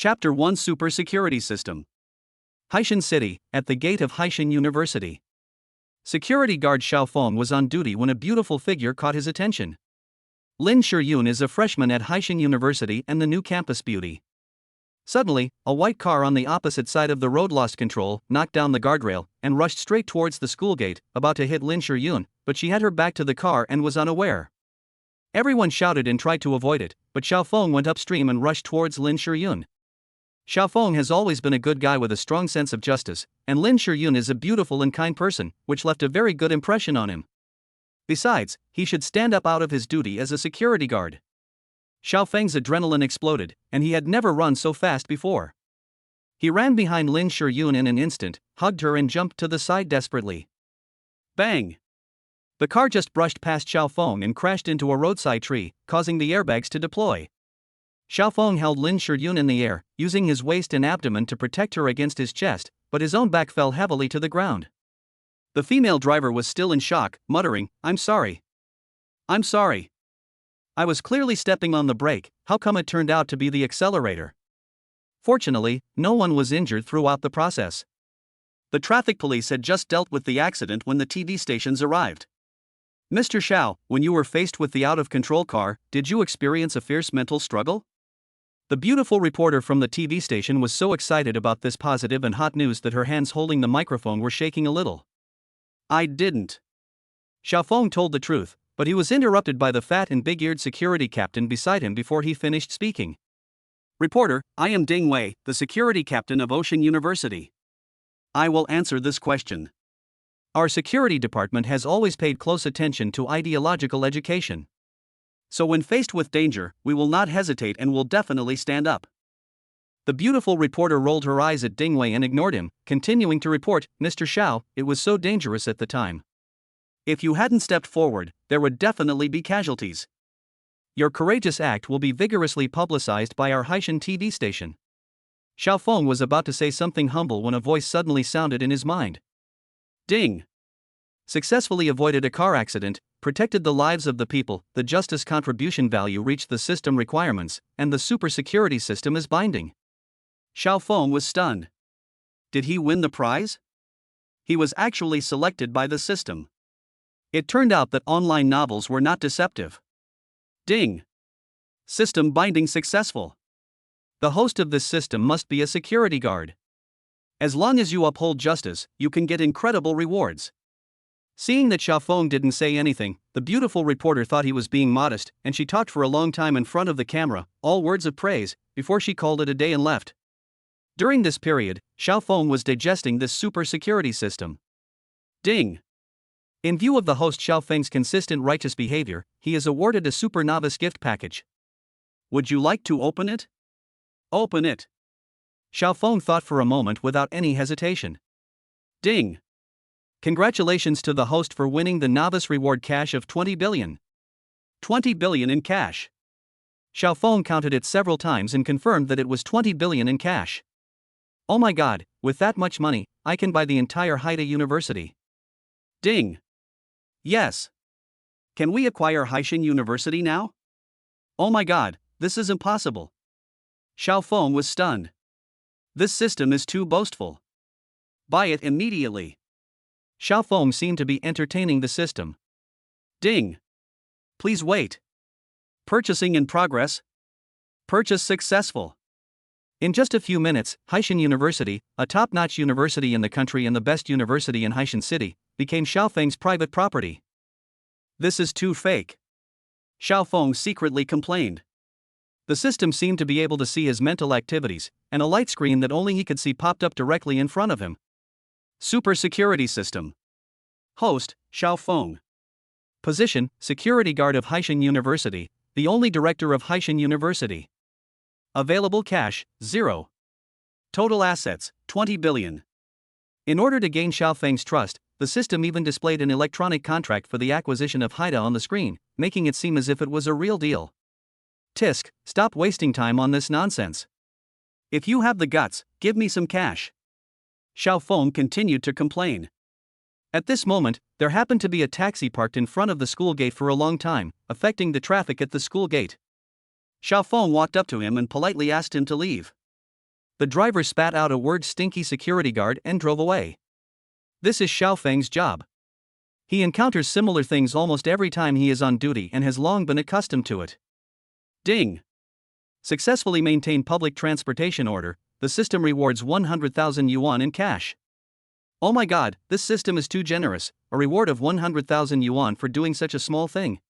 Chapter 1 Super Security System. Haishan City, at the gate of Haishan University. Security guard Xiao Feng was on duty when a beautiful figure caught his attention. Lin Shiyun is a freshman at Haishan University and the new campus beauty. Suddenly, a white car on the opposite side of the road lost control, knocked down the guardrail, and rushed straight towards the school gate, about to hit Lin Shiyun, but she had her back to the car and was unaware. Everyone shouted and tried to avoid it, but Xiao Feng went upstream and rushed towards Lin Shiyun. Xiao Feng has always been a good guy with a strong sense of justice, and Lin Shiyun is a beautiful and kind person, which left a very good impression on him. Besides, he should stand up out of his duty as a security guard. Xiao Feng's adrenaline exploded, and he had never run so fast before. He ran behind Lin Shiyun in an instant, hugged her and jumped to the side desperately. Bang! The car just brushed past Xiao Feng and crashed into a roadside tree, causing the airbags to deploy. Xiao Feng held Lin Shiyun in the air, using his waist and abdomen to protect her against his chest, but his own back fell heavily to the ground. The female driver was still in shock, muttering, "I'm sorry. I'm sorry. I was clearly stepping on the brake, how come it turned out to be the accelerator?" Fortunately, no one was injured throughout the process. The traffic police had just dealt with the accident when the TV stations arrived. "Mr. Xiao, when you were faced with the out-of-control car, did you experience a fierce mental struggle?" The beautiful reporter from the TV station was so excited about this positive and hot news that her hands holding the microphone were shaking a little. "I didn't." Xiao Feng told the truth, but he was interrupted by the fat and big-eared security captain beside him before he finished speaking. "Reporter, I am Ding Wei, the security captain of Ocean University. I will answer this question. Our security department has always paid close attention to ideological education. So when faced with danger, we will not hesitate and will definitely stand up." The beautiful reporter rolled her eyes at Ding Wei and ignored him, continuing to report, "Mr. Xiao, it was so dangerous at the time. If you hadn't stepped forward, there would definitely be casualties. Your courageous act will be vigorously publicized by our Haishan TV station." Xiao Feng was about to say something humble when a voice suddenly sounded in his mind. Ding! Successfully avoided a car accident, protected the lives of the people, the justice contribution value reached the system requirements, and the super security system is binding. Xiao Feng was stunned. Did he win the prize? He was actually selected by the system. It turned out that online novels were not deceptive. Ding! System binding successful. The host of this system must be a security guard. As long as you uphold justice, you can get incredible rewards. Seeing that Xiao Feng didn't say anything, the beautiful reporter thought he was being modest, and she talked for a long time in front of the camera, all words of praise, before she called it a day and left. During this period, Xiao Feng was digesting this super security system. Ding! In view of the host Xiao Feng's consistent righteous behavior, he is awarded a super novice gift package. Would you like to open it? Open it. Xiao Feng thought for a moment without any hesitation. Ding! Congratulations to the host for winning the novice reward cash of 20 billion. 20 billion in cash. Xiao Feng counted it several times and confirmed that it was 20 billion in cash. Oh my god, with that much money, I can buy the entire Haida University. Ding! Yes. Can we acquire Haishan University now? Oh my god, this is impossible. Xiao Feng was stunned. This system is too boastful. Buy it immediately. Xiao Feng seemed to be entertaining the system. Ding! Please wait. Purchasing in progress. Purchase successful. In just a few minutes, Haishan University, a top-notch university in the country and the best university in Haishan City, became Xiao Feng's private property. This is too fake. Xiao Feng secretly complained. The system seemed to be able to see his mental activities, and a light screen that only he could see popped up directly in front of him. Super Security System. Host, Xiao Feng. Position, Security Guard of Haishan University, the only director of Haishan University. Available cash, 0. Total assets, 20 billion. In order to gain Xiao Feng's trust, the system even displayed an electronic contract for the acquisition of Haida on the screen, making it seem as if it was a real deal. Tisk, stop wasting time on this nonsense. If you have the guts, give me some cash. Xiao Feng continued to complain. At this moment, there happened to be a taxi parked in front of the school gate for a long time, affecting the traffic at the school gate. Xiao Feng walked up to him and politely asked him to leave. The driver spat out a word stinky security guard and drove away. This is Xiao Feng's job. He encounters similar things almost every time he is on duty and has long been accustomed to it. Ding! Successfully maintain public transportation order, the system rewards 100,000 yuan in cash. Oh my god, this system is too generous, a reward of 100,000 yuan for doing such a small thing.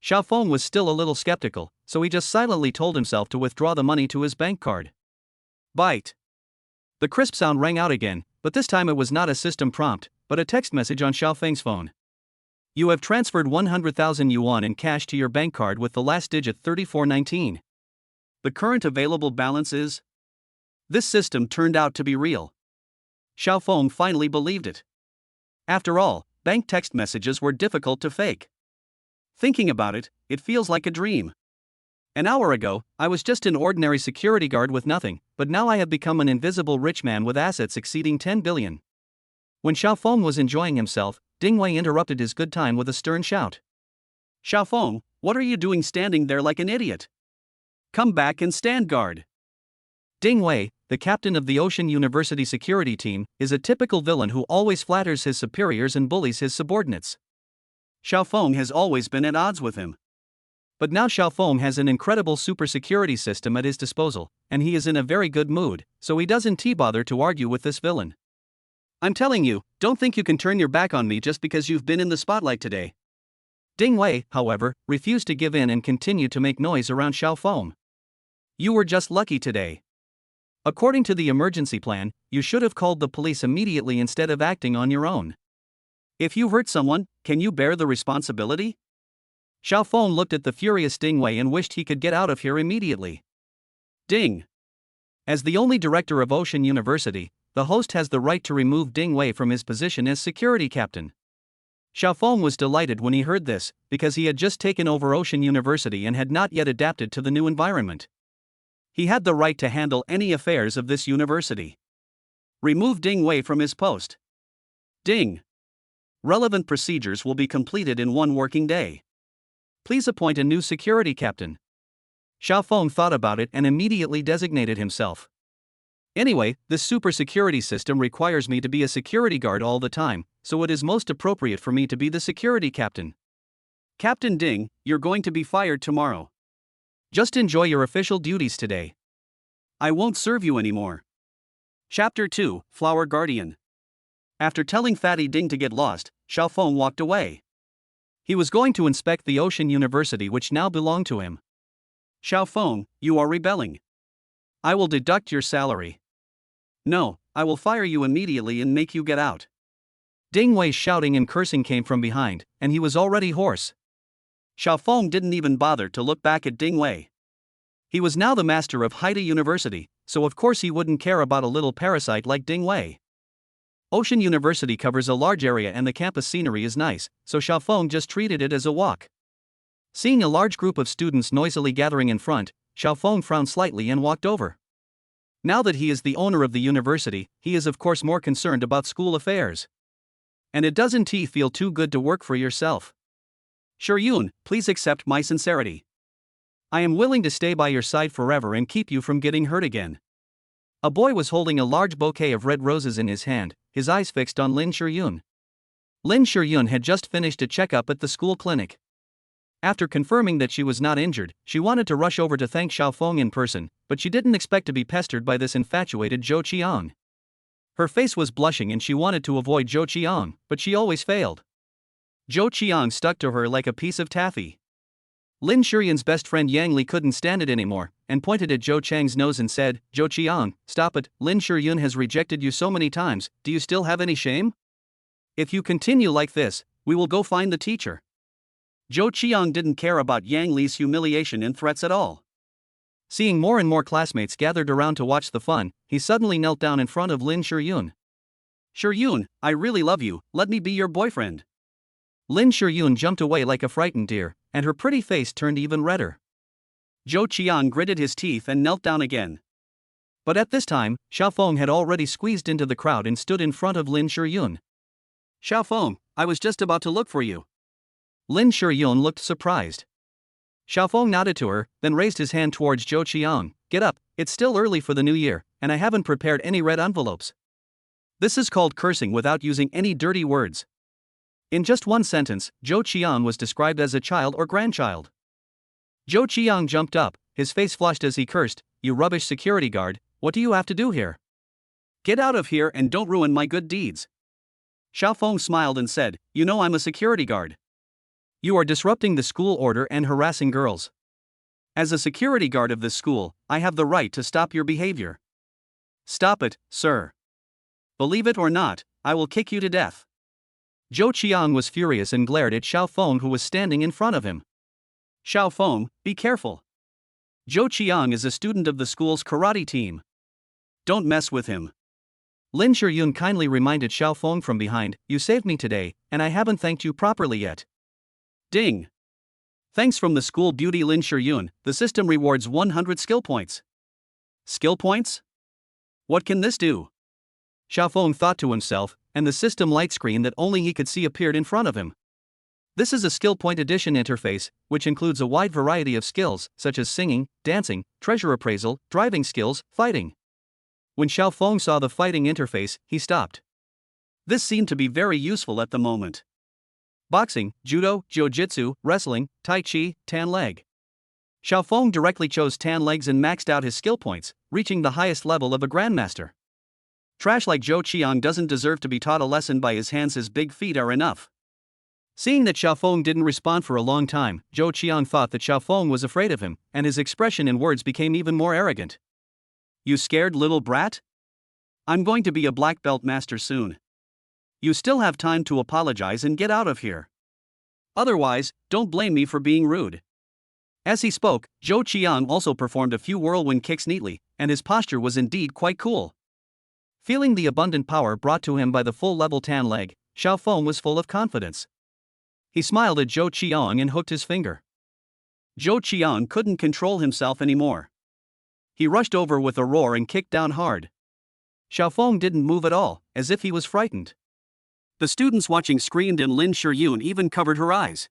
Xiao Feng was still a little skeptical, so he just silently told himself to withdraw the money to his bank card. Bite! The crisp sound rang out again, but this time it was not a system prompt, but a text message on Xiao Feng's phone. You have transferred 100,000 yuan in cash to your bank card with the last digit 3419. The current available balance is... This system turned out to be real. Xiao Feng finally believed it. After all, bank text messages were difficult to fake. Thinking about it, it feels like a dream. An hour ago, I was just an ordinary security guard with nothing, but now I have become an invisible rich man with assets exceeding 10 billion. When Xiao Feng was enjoying himself, Ding Wei interrupted his good time with a stern shout. Xiao Feng, what are you doing standing there like an idiot? Come back and stand guard. Ding Wei, the captain of the Ocean University security team, is a typical villain who always flatters his superiors and bullies his subordinates. Xiao Feng has always been at odds with him. But now Xiao Feng has an incredible super security system at his disposal, and he is in a very good mood, so he doesn't bother to argue with this villain. I'm telling you, don't think you can turn your back on me just because you've been in the spotlight today. Ding Wei, however, refused to give in and continued to make noise around Xiao Feng. You were just lucky today. According to the emergency plan, you should have called the police immediately instead of acting on your own. If you hurt someone, can you bear the responsibility? Xiao Feng looked at the furious Ding Wei and wished he could get out of here immediately. Ding! As the only director of Ocean University, the host has the right to remove Ding Wei from his position as security captain. Xiao Feng was delighted when he heard this, because he had just taken over Ocean University and had not yet adapted to the new environment. He had the right to handle any affairs of this university. Remove Ding Wei from his post. Ding! Relevant procedures will be completed in 1 working day. Please appoint a new security captain. Xiao Feng thought about it and immediately designated himself. Anyway, this super security system requires me to be a security guard all the time, so it is most appropriate for me to be the security captain. Captain Ding, you're going to be fired tomorrow. Just enjoy your official duties today. I won't serve you anymore. Chapter 2, Flower Guardian. After telling Fatty Ding to get lost, Xiao Feng walked away. He was going to inspect the Ocean University which now belonged to him. Xiao Feng, you are rebelling. I will deduct your salary. No, I will fire you immediately and make you get out. Ding Wei's shouting and cursing came from behind, and he was already hoarse. Xiao Feng didn't even bother to look back at Ding Wei. He was now the master of Haida University, so of course he wouldn't care about a little parasite like Ding Wei. Ocean University covers a large area and the campus scenery is nice, so Xiao Feng just treated it as a walk. Seeing a large group of students noisily gathering in front, Xiao Feng frowned slightly and walked over. Now that he is the owner of the university, he is of course more concerned about school affairs. And it doesn't feel too good to work for yourself. Shiryun, please accept my sincerity. I am willing to stay by your side forever and keep you from getting hurt again. A boy was holding a large bouquet of red roses in his hand, his eyes fixed on Lin Shiryun. Lin Shiryun had just finished a checkup at the school clinic. After confirming that she was not injured, she wanted to rush over to thank Xiao Feng in person, but she didn't expect to be pestered by this infatuated Zhou Qiang. Her face was blushing and she wanted to avoid Zhou Qiang, but she always failed. Zhou Qiang stuck to her like a piece of taffy. Lin Shiryun's best friend Yang Li couldn't stand it anymore, and pointed at Zhou Chang's nose and said, Zhou Qiang, stop it, Lin Shiryun has rejected you so many times, do you still have any shame? If you continue like this, we will go find the teacher. Zhou Qiang didn't care about Yang Li's humiliation and threats at all. Seeing more and more classmates gathered around to watch the fun, he suddenly knelt down in front of Lin Shiryun. Shiryun, I really love you, let me be your boyfriend. Lin Shiryun jumped away like a frightened deer, and her pretty face turned even redder. Zhou Qiang gritted his teeth and knelt down again. But at this time, Xiao Feng had already squeezed into the crowd and stood in front of Lin Shiryun. Xiao Feng, I was just about to look for you. Lin Shiryun looked surprised. Xiao Feng nodded to her, then raised his hand towards Zhou Qiang. Get up, it's still early for the new year, and I haven't prepared any red envelopes. This is called cursing without using any dirty words. In just one sentence, Zhou Qiang was described as a child or grandchild. Zhou Qiang jumped up, his face flushed as he cursed, "You rubbish security guard, what do you have to do here? Get out of here and don't ruin my good deeds." Xiaofeng smiled and said, "You know I'm a security guard. You are disrupting the school order and harassing girls. As a security guard of this school, I have the right to stop your behavior. Stop it, sir. Believe it or not, I will kick you to death." Zhou Qiang was furious and glared at Xiaofeng, who was standing in front of him. "Xiaofeng, be careful. Zhou Qiang is a student of the school's karate team. Don't mess with him." Lin Shiyun kindly reminded Xiaofeng from behind, "You saved me today, and I haven't thanked you properly yet." Ding! Thanks from the school beauty Lin Shiyun, the system rewards 100 skill points. Skill points? What can this do? Xiaofeng thought to himself, and the system light screen that only he could see appeared in front of him. This is a skill point addition interface, which includes a wide variety of skills, such as singing, dancing, treasure appraisal, driving skills, fighting. When Xiaofeng saw the fighting interface, he stopped. This seemed to be very useful at the moment. Boxing, judo, jiu-jitsu, wrestling, tai chi, tan leg. Xiaofeng directly chose tan legs and maxed out his skill points, reaching the highest level of a grandmaster. Trash like Zhou Qiang doesn't deserve to be taught a lesson by his hands. His big feet are enough. Seeing that Xiaofeng didn't respond for a long time, Zhou Qiang thought that Xiaofeng was afraid of him, and his expression and words became even more arrogant. "You scared little brat? I'm going to be a black belt master soon. You still have time to apologize and get out of here. Otherwise, don't blame me for being rude." As he spoke, Zhou Qiang also performed a few whirlwind kicks neatly, and his posture was indeed quite cool. Feeling the abundant power brought to him by the full-level tan leg, Xiaofeng was full of confidence. He smiled at Zhou Qiang and hooked his finger. Zhou Qiang couldn't control himself anymore. He rushed over with a roar and kicked down hard. Xiaofeng didn't move at all, as if he was frightened. The students watching screamed and Lin Shiyun even covered her eyes.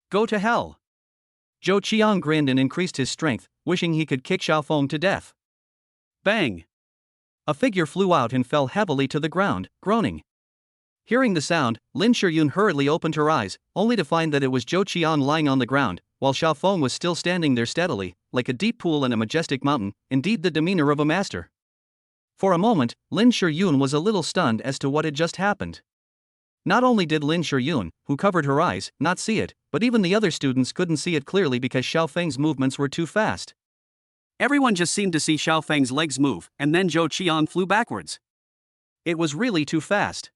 "Go to hell." Zhou Qiang grinned and increased his strength, wishing he could kick Xiaofeng to death. Bang! A figure flew out and fell heavily to the ground, groaning. Hearing the sound, Lin Shiyun hurriedly opened her eyes, only to find that it was Zhou Qiang lying on the ground, while Xiaofeng was still standing there steadily, like a deep pool in a majestic mountain, indeed the demeanor of a master. For a moment, Lin Shiyun was a little stunned as to what had just happened. Not only did Lin Shiyun, who covered her eyes, not see it, but even the other students couldn't see it clearly because Xiaofeng's movements were too fast. Everyone just seemed to see Xiaofeng's legs move, and then Zhou Qiang flew backwards. It was really too fast.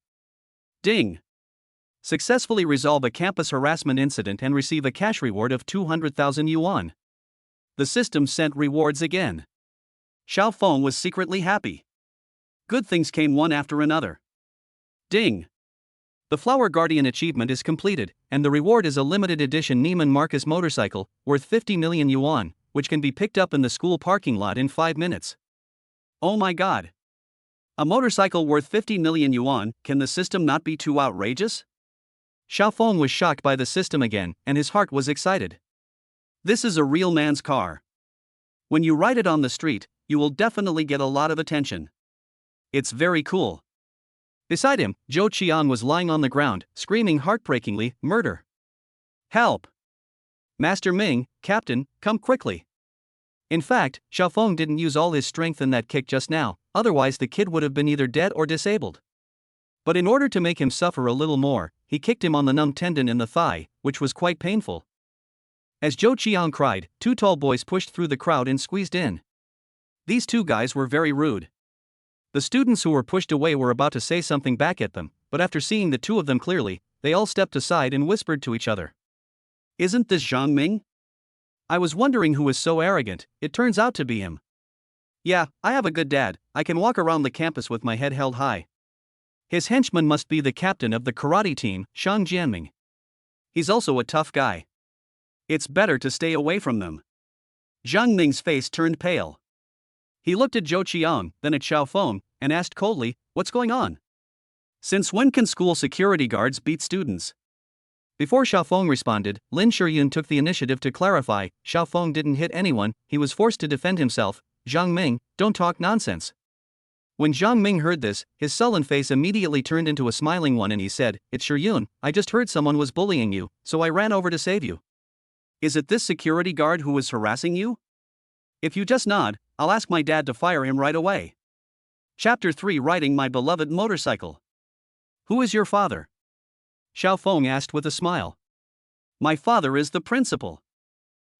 Ding! Successfully resolve a campus harassment incident and receive a cash reward of 200,000 yuan. The system sent rewards again. Xiaofeng was secretly happy. Good things came one after another. Ding! The Flower Guardian achievement is completed, and the reward is a limited edition Neiman Marcus motorcycle, worth 50 million yuan, which can be picked up in the school parking lot in 5 minutes. Oh my god! A motorcycle worth 50 million yuan, can the system not be too outrageous? Xiaofeng was shocked by the system again, and his heart was excited. This is a real man's car. When you ride it on the street, you will definitely get a lot of attention. It's very cool. Beside him, Zhou Qiang was lying on the ground, screaming heartbreakingly, "Murder! Help! Master Ming, Captain, come quickly!" In fact, Xiaofeng didn't use all his strength in that kick just now, otherwise the kid would have been either dead or disabled. But in order to make him suffer a little more, he kicked him on the numb tendon in the thigh, which was quite painful. As Zhou Qiang cried, 2 tall boys pushed through the crowd and squeezed in. These 2 guys were very rude. The students who were pushed away were about to say something back at them, but after seeing the 2 of them clearly, they all stepped aside and whispered to each other. "Isn't this Zhang Ming? I was wondering who was so arrogant, it turns out to be him. Yeah, I have a good dad, I can walk around the campus with my head held high. His henchman must be the captain of the karate team, Shang Jianming. He's also a tough guy. It's better to stay away from them." Zhang Ming's face turned pale. He looked at Zhou Qiang, then at Xiaofeng, and asked coldly, "What's going on? Since when can school security guards beat students?" Before Xiaofeng responded, Lin Shiyun took the initiative to clarify, Xiaofeng didn't hit anyone, he was forced to defend himself. Zhang Ming, don't talk nonsense. When Zhang Ming heard this, his sullen face immediately turned into a smiling one and he said, "It's Yun, I just heard someone was bullying you, so I ran over to save you." "Is it this security guard who was harassing you? If you just nod, I'll ask my dad to fire him right away." Chapter 3, Riding My Beloved Motorcycle. "Who is your father?" Xiao Feng asked with a smile. "My father is the principal."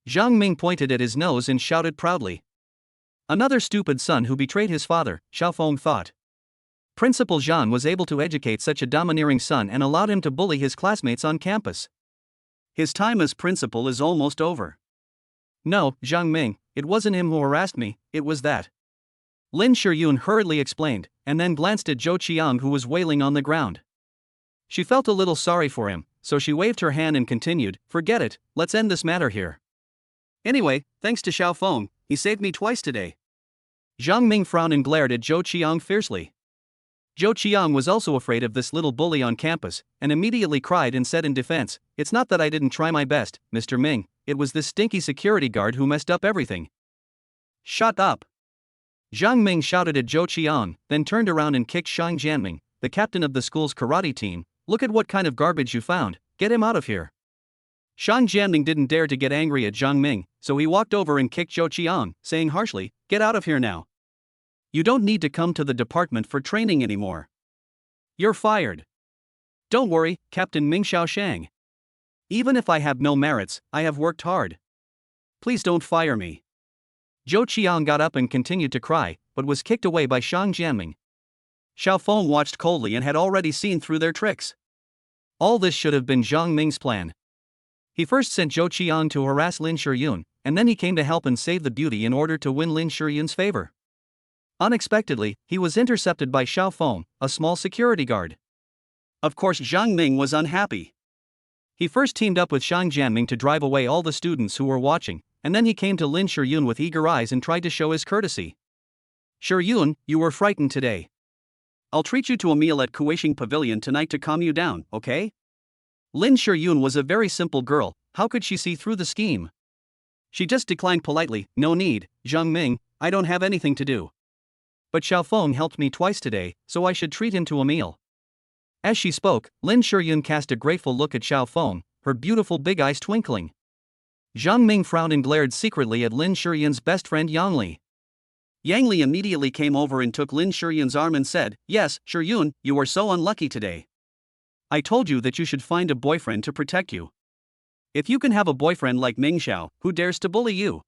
Zhang Ming pointed at his nose and shouted proudly. Another stupid son who betrayed his father, Xiao Feng thought. Principal Zhang was able to educate such a domineering son and allowed him to bully his classmates on campus. His time as principal is almost over. "No, Zhang Ming, it wasn't him who harassed me, it was that." Lin Shiyun hurriedly explained, and then glanced at Zhou Qiang who was wailing on the ground. She felt a little sorry for him, so she waved her hand and continued, "Forget it, let's end this matter here. Anyway, thanks to Xiao Feng, he saved me twice today." Zhang Ming frowned and glared at Zhou Qiang fiercely. Zhou Qiang was also afraid of this little bully on campus, and immediately cried and said in defense, "It's not that I didn't try my best, Mr. Ming, it was this stinky security guard who messed up everything." "Shut up!" Zhang Ming shouted at Zhou Qiang, then turned around and kicked Shang Jianming, the captain of the school's karate team. "Look at what kind of garbage you found, get him out of here." Shang Jianming didn't dare to get angry at Zhang Ming, so he walked over and kicked Zhou Qiang, saying harshly, "Get out of here now. You don't need to come to the department for training anymore. You're fired." "Don't worry, Captain Ming Xiaoshang. Even if I have no merits, I have worked hard. Please don't fire me." Zhou Qiang got up and continued to cry, but was kicked away by Shang Jianming. Xiao Feng watched coldly and had already seen through their tricks. All this should have been Zhang Ming's plan. He first sent Zhou Qiang to harass Lin Shiyun, and then he came to help and save the beauty in order to win Lin Shiyun's favor. Unexpectedly, he was intercepted by Xiao Feng, a small security guard. Of course, Zhang Ming was unhappy. He first teamed up with Shang Jianming to drive away all the students who were watching, and then he came to Lin Shiyun with eager eyes and tried to show his courtesy. "Shiyun, you were frightened today. I'll treat you to a meal at Kuishing Pavilion tonight to calm you down, okay?" Lin Shiyun was a very simple girl, how could she see through the scheme? She just declined politely, "No need, Zhang Ming, I don't have anything to do. But Xiao Feng helped me twice today, so I should treat him to a meal." As she spoke, Lin Shiyun cast a grateful look at Xiao Feng, her beautiful big eyes twinkling. Zhang Ming frowned and glared secretly at Lin Shiyun's best friend Yang Li. Yang Li immediately came over and took Lin Shiyun's arm and said, "Yes, Shiyun, you are so unlucky today. I told you that you should find a boyfriend to protect you. If you can have a boyfriend like Ming Xiao, who dares to bully you?"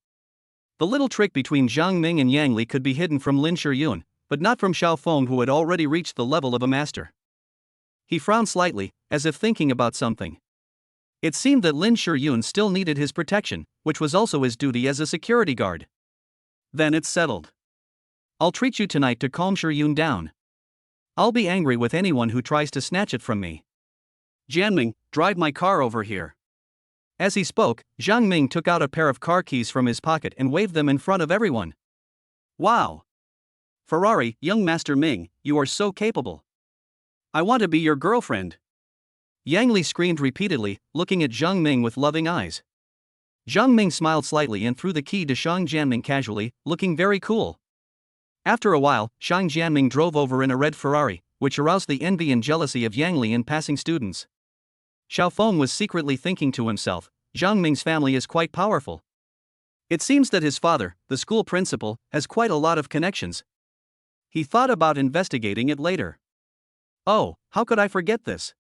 The little trick between Zhang Ming and Yang Li could be hidden from Lin Shiyun, but not from Xiao Feng, who had already reached the level of a master. He frowned slightly, as if thinking about something. It seemed that Lin Shiyun still needed his protection, which was also his duty as a security guard. "Then it's settled. I'll treat you tonight to calm Shiyun down. I'll be angry with anyone who tries to snatch it from me. Jianming, drive my car over here." As he spoke, Zhang Ming took out a pair of car keys from his pocket and waved them in front of everyone. "Wow! Ferrari, young Master Ming, you are so capable. I want to be your girlfriend." Yang Li screamed repeatedly, looking at Zhang Ming with loving eyes. Zhang Ming smiled slightly and threw the key to Shang Jianming casually, looking very cool. After a while, Shang Jianming drove over in a red Ferrari, which aroused the envy and jealousy of Yang Li and passing students. Xiao Feng was secretly thinking to himself, Zhang Ming's family is quite powerful. It seems that his father, the school principal, has quite a lot of connections. He thought about investigating it later. "Oh, how could I forget this?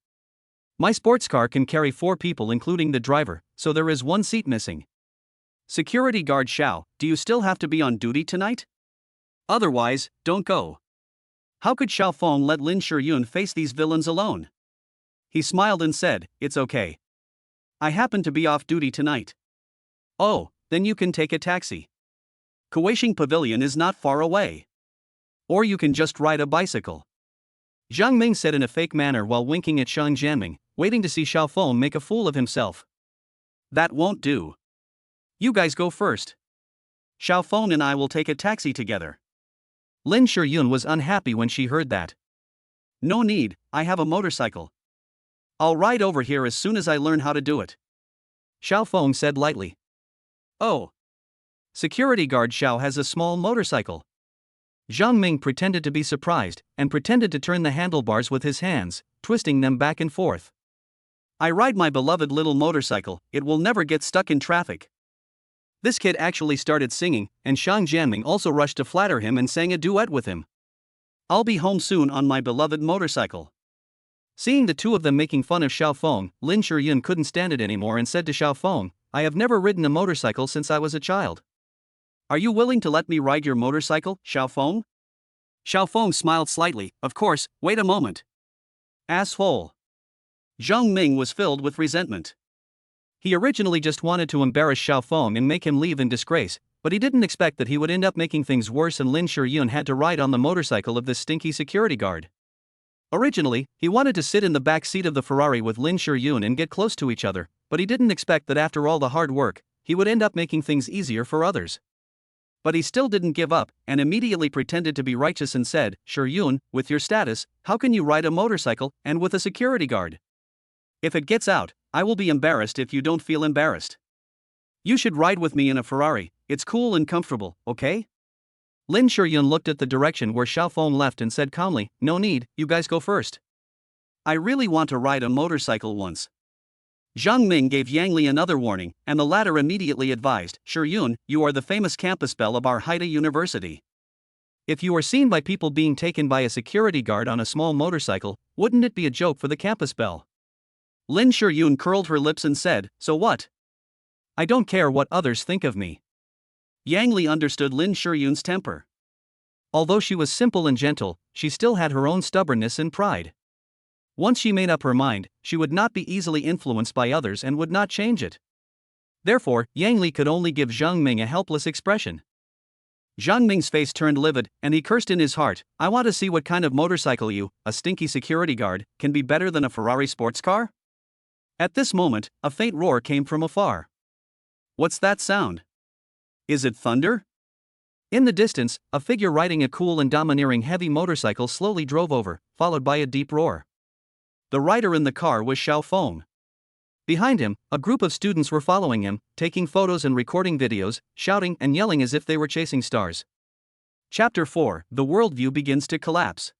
My sports car can carry 4 people including the driver, so there is 1 seat missing. Security guard Xiao, do you still have to be on duty tonight? Otherwise, don't go." How could Xiao Feng let Lin Shiyun face these villains alone? He smiled and said, "It's okay. I happen to be off duty tonight." "Oh, then you can take a taxi. Kuishing Pavilion is not far away. Or you can just ride a bicycle." Zhang Ming said in a fake manner while winking at Shang Jianming, waiting to see Xiao Feng make a fool of himself. "That won't do. You guys go first. Xiao Feng and I will take a taxi together." Lin Shiyun was unhappy when she heard that. "No need, I have a motorcycle. I'll ride over here as soon as I learn how to do it," Xiao Feng said lightly. "Oh. Security guard Xiao has a small motorcycle. Zhang Ming pretended to be surprised and pretended to turn the handlebars with his hands, twisting them back and forth. I ride my beloved little motorcycle, it will never get stuck in traffic. This kid actually started singing, and Shang Jianming also rushed to flatter him and sang a duet with him. I'll be home soon on my beloved motorcycle. Seeing the two of them making fun of Xiao Feng, Lin Shiyun couldn't stand it anymore and said to Xiao Feng, I have never ridden a motorcycle since I was a child. Are you willing to let me ride your motorcycle, Xiao Feng? Xiao Feng smiled slightly, of course, wait a moment. Asshole. Zhang Ming was filled with resentment. He originally just wanted to embarrass Xiao Feng and make him leave in disgrace, but he didn't expect that he would end up making things worse and Lin Shiyun had to ride on the motorcycle of this stinky security guard. Originally, he wanted to sit in the back seat of the Ferrari with Lin Shiyun and get close to each other, but he didn't expect that after all the hard work, he would end up making things easier for others. But he still didn't give up, and immediately pretended to be righteous and said, Shiyun, with your status, how can you ride a motorcycle, and with a security guard? If it gets out, I will be embarrassed if you don't feel embarrassed. You should ride with me in a Ferrari, it's cool and comfortable, okay? Lin Shiyun looked at the direction where Xiao Feng left and said calmly, no need, you guys go first. I really want to ride a motorcycle once. Zhang Ming gave Yang Li another warning, and the latter immediately advised, Shiyun, you are the famous campus belle of our Haida University. If you are seen by people being taken by a security guard on a small motorcycle, wouldn't it be a joke for the campus belle? Lin Shiyun curled her lips and said, so what? I don't care what others think of me. Yang Li understood Lin Shiyun's temper. Although she was simple and gentle, she still had her own stubbornness and pride. Once she made up her mind, she would not be easily influenced by others and would not change it. Therefore, Yang Li could only give Zhang Ming a helpless expression. Zhang Ming's face turned livid, and he cursed in his heart, I want to see what kind of motorcycle you, a stinky security guard, can be better than a Ferrari sports car? At this moment, a faint roar came from afar. What's that sound? Is it thunder? In the distance, a figure riding a cool and domineering heavy motorcycle slowly drove over, followed by a deep roar. The rider in the car was Xiao Feng. Behind him, a group of students were following him, taking photos and recording videos, shouting and yelling as if they were chasing stars. Chapter 4, The worldview begins to collapse.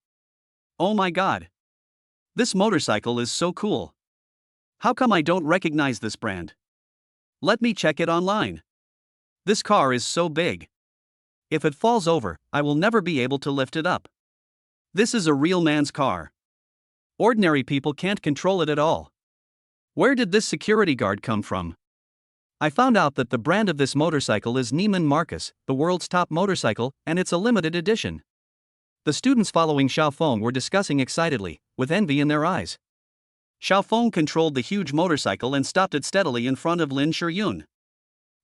Oh my god. This motorcycle is so cool. How come I don't recognize this brand? Let me check it online. This car is so big. If it falls over, I will never be able to lift it up. This is a real man's car. Ordinary people can't control it at all. Where did this security guard come from? I found out that the brand of this motorcycle is Neiman Marcus, the world's top motorcycle, and it's a limited edition. The students following Xiao Feng were discussing excitedly, with envy in their eyes. Xiao Feng controlled the huge motorcycle and stopped it steadily in front of Lin Shiyun.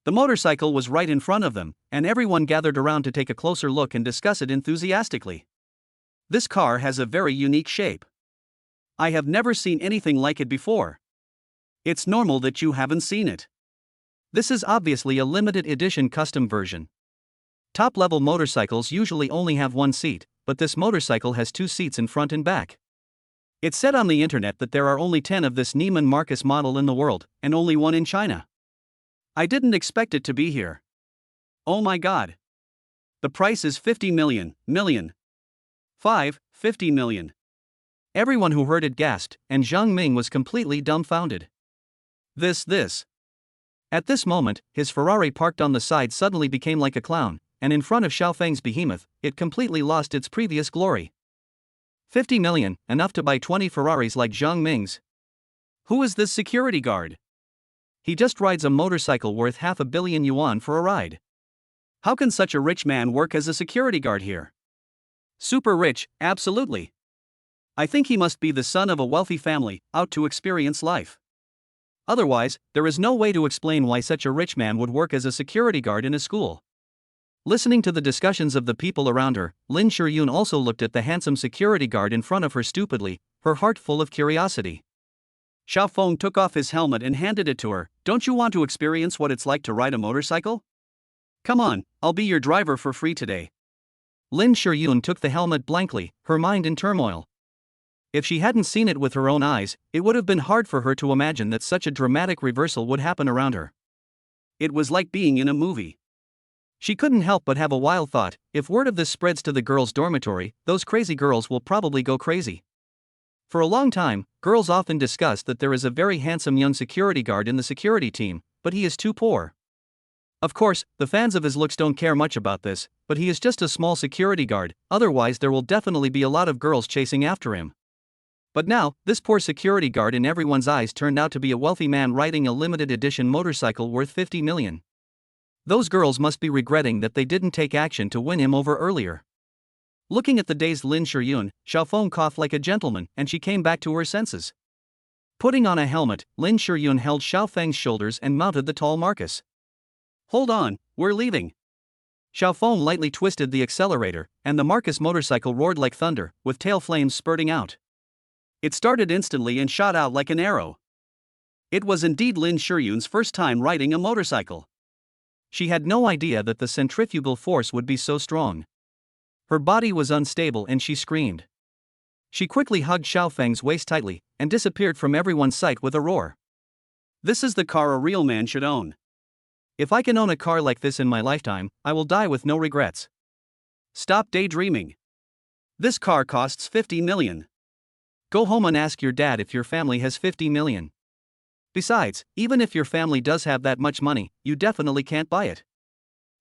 The motorcycle was right in front of them, and everyone gathered around to take a closer look and discuss it enthusiastically. This car has a very unique shape. I have never seen anything like it before. It's normal that you haven't seen it. This is obviously a limited edition custom version. Top-level motorcycles usually only have one seat, but this motorcycle has two seats in front and back. It's said on the internet that there are only 10 of this Neiman Marcus model in the world, and only one in China. I didn't expect it to be here. Oh my god. The price is 50 million. 50 million. Everyone who heard it gasped, and Zhang Ming was completely dumbfounded. This. At this moment, his Ferrari parked on the side suddenly became like a clown, and in front of Xiao Feng's behemoth, it completely lost its previous glory. 50 million, enough to buy 20 Ferraris like Zhang Ming's. Who is this security guard? He just rides a motorcycle worth $500 million for a ride. How can such a rich man work as a security guard here? Super rich, absolutely. I think he must be the son of a wealthy family, out to experience life. Otherwise, there is no way to explain why such a rich man would work as a security guard in a school. Listening to the discussions of the people around her, Lin Shiyun also looked at the handsome security guard in front of her stupidly, her heart full of curiosity. Xiao Feng took off his helmet and handed it to her. Don't you want to experience what it's like to ride a motorcycle? Come on, I'll be your driver for free today. Lin Shiyun took the helmet blankly, her mind in turmoil. If she hadn't seen it with her own eyes, it would have been hard for her to imagine that such a dramatic reversal would happen around her. It was like being in a movie. She couldn't help but have a wild thought: if word of this spreads to the girls' dormitory, those crazy girls will probably go crazy. For a long time, girls often discussed that there is a very handsome young security guard in the security team, but he is too poor. Of course, the fans of his looks don't care much about this, but he is just a small security guard, otherwise there will definitely be a lot of girls chasing after him. But now, this poor security guard in everyone's eyes turned out to be a wealthy man riding a limited edition motorcycle worth 50 million. Those girls must be regretting that they didn't take action to win him over earlier. Looking at the dazed Lin Shuryun, Xiaofeng coughed like a gentleman and she came back to her senses. Putting on a helmet, Lin Shuryun held Xiaofeng's shoulders and mounted the tall Marcus. "Hold on, we're leaving." Xiaofeng lightly twisted the accelerator, and the Marcus motorcycle roared like thunder, with tail flames spurting out. It started instantly and shot out like an arrow. It was indeed Lin Shuryun's first time riding a motorcycle. She had no idea that the centrifugal force would be so strong. Her body was unstable and she screamed. She quickly hugged Xiaofeng's waist tightly and disappeared from everyone's sight with a roar. "This is the car a real man should own. If I can own a car like this in my lifetime, I will die with no regrets." "Stop daydreaming. This car costs 50 million. Go home and ask your dad if your family has 50 million. Besides, even if your family does have that much money, you definitely can't buy it.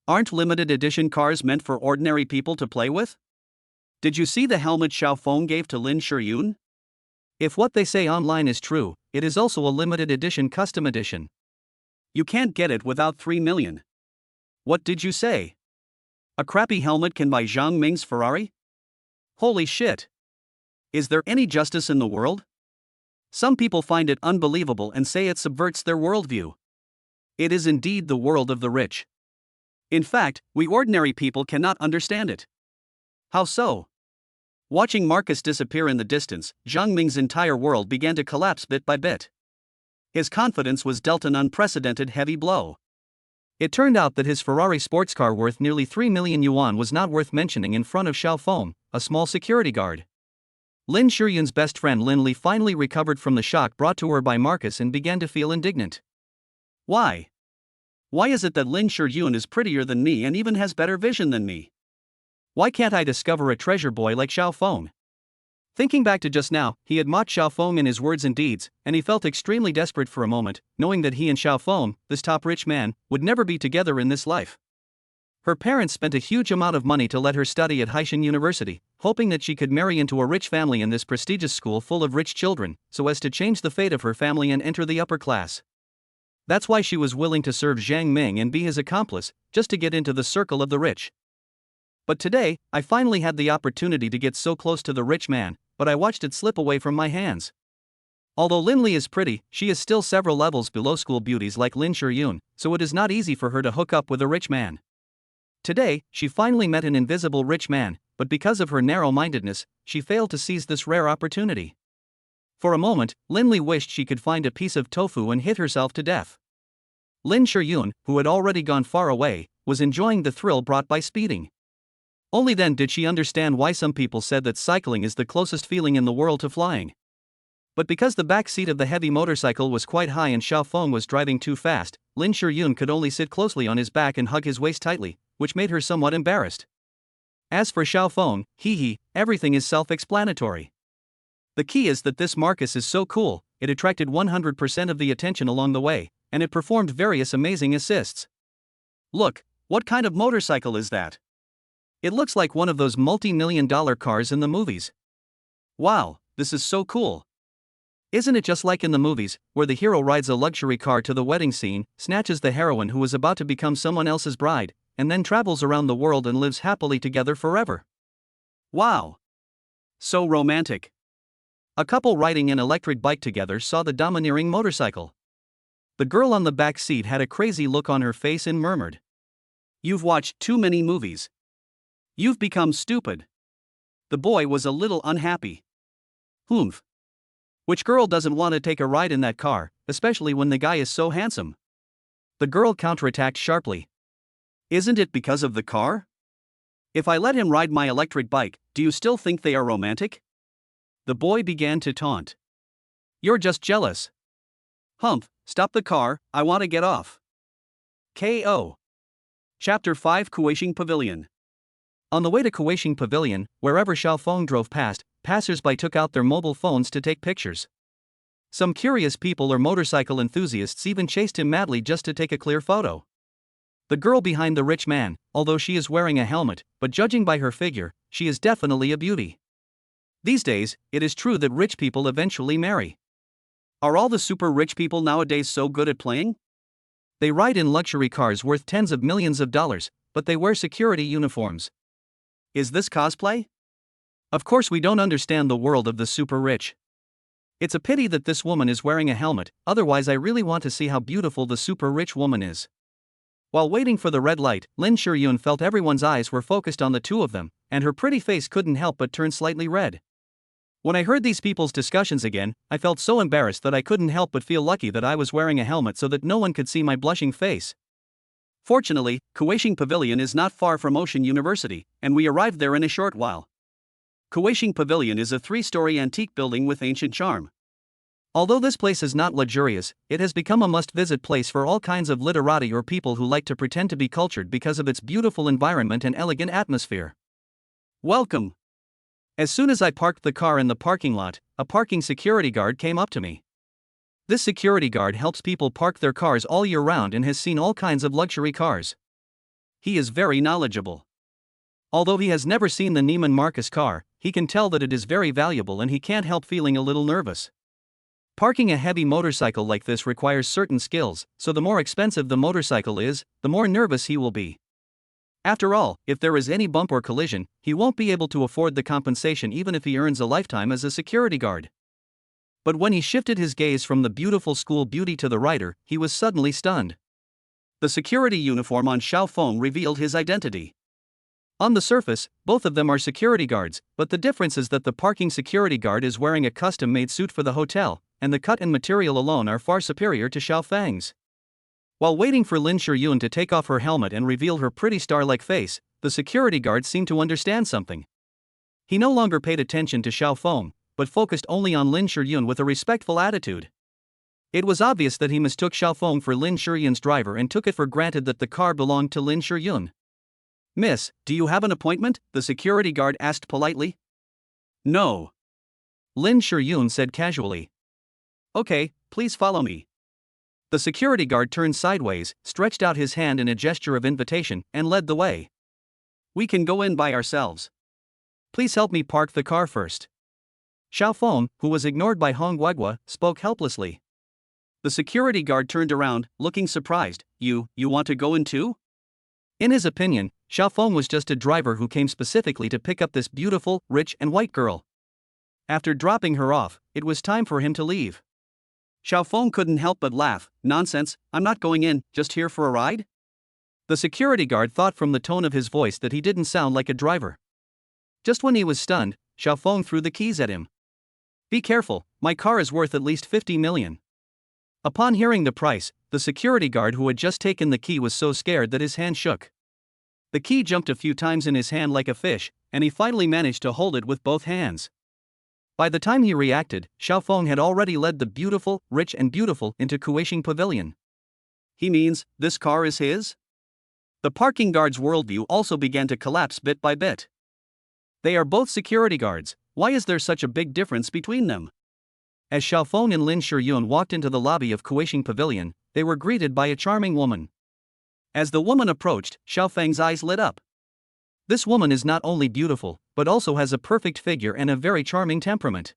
Aren't limited edition cars meant for ordinary people to play with? Did you see the helmet Xiaofeng gave to Lin Shuryun? If what they say online is true, it is also a limited edition custom edition. You can't get it without 3 million. What did you say? A crappy helmet can buy Zhang Ming's Ferrari? Holy shit. Is there any justice in the world? Some people find it unbelievable and say it subverts their worldview. It is indeed the world of the rich. In fact, we ordinary people cannot understand it. How so? Watching Marcus disappear in the distance, Zhang Ming's entire world began to collapse bit by bit. His confidence was dealt an unprecedented heavy blow. It turned out that his Ferrari sports car worth nearly 3 million yuan was not worth mentioning in front of Xiaofeng, a small security guard. Lin Shuryun's best friend Lin Li finally recovered from the shock brought to her by Marcus and began to feel indignant. Why? Why is it that Lin Shuryun is prettier than me and even has better vision than me? Why can't I discover a treasure boy like Xiaofeng? Thinking back to just now, he had mocked Xiaofeng in his words and deeds, and he felt extremely desperate for a moment, knowing that he and Xiaofeng, this top rich man, would never be together in this life. Her parents spent a huge amount of money to let her study at Haishan University, hoping that she could marry into a rich family in this prestigious school full of rich children, so as to change the fate of her family and enter the upper class. That's why she was willing to serve Zhang Ming and be his accomplice, just to get into the circle of the rich. But today, I finally had the opportunity to get so close to the rich man, but I watched it slip away from my hands. Although Lin Li is pretty, she is still several levels below school beauties like Lin Shuryun, so it is not easy for her to hook up with a rich man. Today, she finally met an invisible rich man, but because of her narrow-mindedness, she failed to seize this rare opportunity. For a moment, Lin Li wished she could find a piece of tofu and hit herself to death. Lin Shuryun, who had already gone far away, was enjoying the thrill brought by speeding. Only then did she understand why some people said that cycling is the closest feeling in the world to flying. But because the back seat of the heavy motorcycle was quite high and Xiaofeng was driving too fast, Lin Shuryun could only sit closely on his back and hug his waist tightly, which made her somewhat embarrassed. As for Xiaofeng, everything is self-explanatory. The key is that this Marcus is so cool, it attracted 100% of the attention along the way, and it performed various amazing assists. Look, what kind of motorcycle is that? It looks like one of those multi-million-dollar cars in the movies. Wow, this is so cool. Isn't it just like in the movies, where the hero rides a luxury car to the wedding scene, snatches the heroine who is about to become someone else's bride, and then travels around the world and lives happily together forever? Wow! So romantic. A couple riding an electric bike together saw the domineering motorcycle. The girl on the back seat had a crazy look on her face and murmured, "You've watched too many movies. You've become stupid." The boy was a little unhappy. Humph. Which girl doesn't want to take a ride in that car, especially when the guy is so handsome? The girl counterattacked sharply. Isn't it because of the car? If I let him ride my electric bike, do you still think they are romantic? The boy began to taunt. You're just jealous. Humph, stop the car, I want to get off. KO. Chapter 5 Kuaishing Pavilion. On the way to Kuaishing Pavilion, wherever Xiaofeng drove past, passers-by took out their mobile phones to take pictures. Some curious people or motorcycle enthusiasts even chased him madly just to take a clear photo. The girl behind the rich man, although she is wearing a helmet, but judging by her figure, she is definitely a beauty. These days, it is true that rich people eventually marry. Are all the super rich people nowadays so good at playing? They ride in luxury cars worth tens of millions of dollars, but they wear security uniforms. Is this cosplay? Of course, we don't understand the world of the super rich. It's a pity that this woman is wearing a helmet, otherwise I really want to see how beautiful the super rich woman is. While waiting for the red light, Lin Shiyun felt everyone's eyes were focused on the two of them, and her pretty face couldn't help but turn slightly red. When I heard these people's discussions again, I felt so embarrassed that I couldn't help but feel lucky that I was wearing a helmet so that no one could see my blushing face. Fortunately, Kuaishing Pavilion is not far from Ocean University, and we arrived there in a short while. Kuaishing Pavilion is a 3-story antique building with ancient charm. Although this place is not luxurious, it has become a must-visit place for all kinds of literati or people who like to pretend to be cultured because of its beautiful environment and elegant atmosphere. Welcome! As soon as I parked the car in the parking lot, a parking security guard came up to me. This security guard helps people park their cars all year round and has seen all kinds of luxury cars. He is very knowledgeable. Although he has never seen the Neiman Marcus car, he can tell that it is very valuable and he can't help feeling a little nervous. Parking a heavy motorcycle like this requires certain skills, so the more expensive the motorcycle is, the more nervous he will be. After all, if there is any bump or collision, he won't be able to afford the compensation even if he earns a lifetime as a security guard. But when he shifted his gaze from the beautiful school beauty to the rider, he was suddenly stunned. The security uniform on Xiaofeng revealed his identity. On the surface, both of them are security guards, but the difference is that the parking security guard is wearing a custom-made suit for the hotel, and the cut and material alone are far superior to Xiaofeng's. While waiting for Lin Shiyun to take off her helmet and reveal her pretty star-like face, the security guard seemed to understand something. He no longer paid attention to Xiaofeng, but focused only on Lin Shiyun with a respectful attitude. It was obvious that he mistook Xiaofeng for Lin Shiyun's driver and took it for granted that the car belonged to Lin Shiyun. "Miss, do you have an appointment?" the security guard asked politely. "No," Lin Shiyun said casually. "Okay, please follow me." The security guard turned sideways, stretched out his hand in a gesture of invitation, and led the way. "We can go in by ourselves. Please help me park the car first." Xiaofeng, who was ignored by Hong Guegua, spoke helplessly. The security guard turned around, looking surprised. You want to go in too?" In his opinion, Xiaofeng was just a driver who came specifically to pick up this beautiful, rich and white girl. After dropping her off, it was time for him to leave. Xiaofeng couldn't help but laugh. "Nonsense, I'm not going in, just here for a ride?" The security guard thought from the tone of his voice that he didn't sound like a driver. Just when he was stunned, Xiaofeng threw the keys at him. "Be careful, my car is worth at least 50 million. Upon hearing the price, the security guard who had just taken the key was so scared that his hand shook. The key jumped a few times in his hand like a fish, and he finally managed to hold it with both hands. By the time he reacted, Xiaofeng had already led the beautiful, rich and beautiful into Kuaishing Pavilion. He means, this car is his? The parking guard's worldview also began to collapse bit by bit. They are both security guards, why is there such a big difference between them? As Xiaofeng and Lin Shiyun walked into the lobby of Kuaishing Pavilion, they were greeted by a charming woman. As the woman approached, Xiaofeng's eyes lit up. This woman is not only beautiful, but also has a perfect figure and a very charming temperament.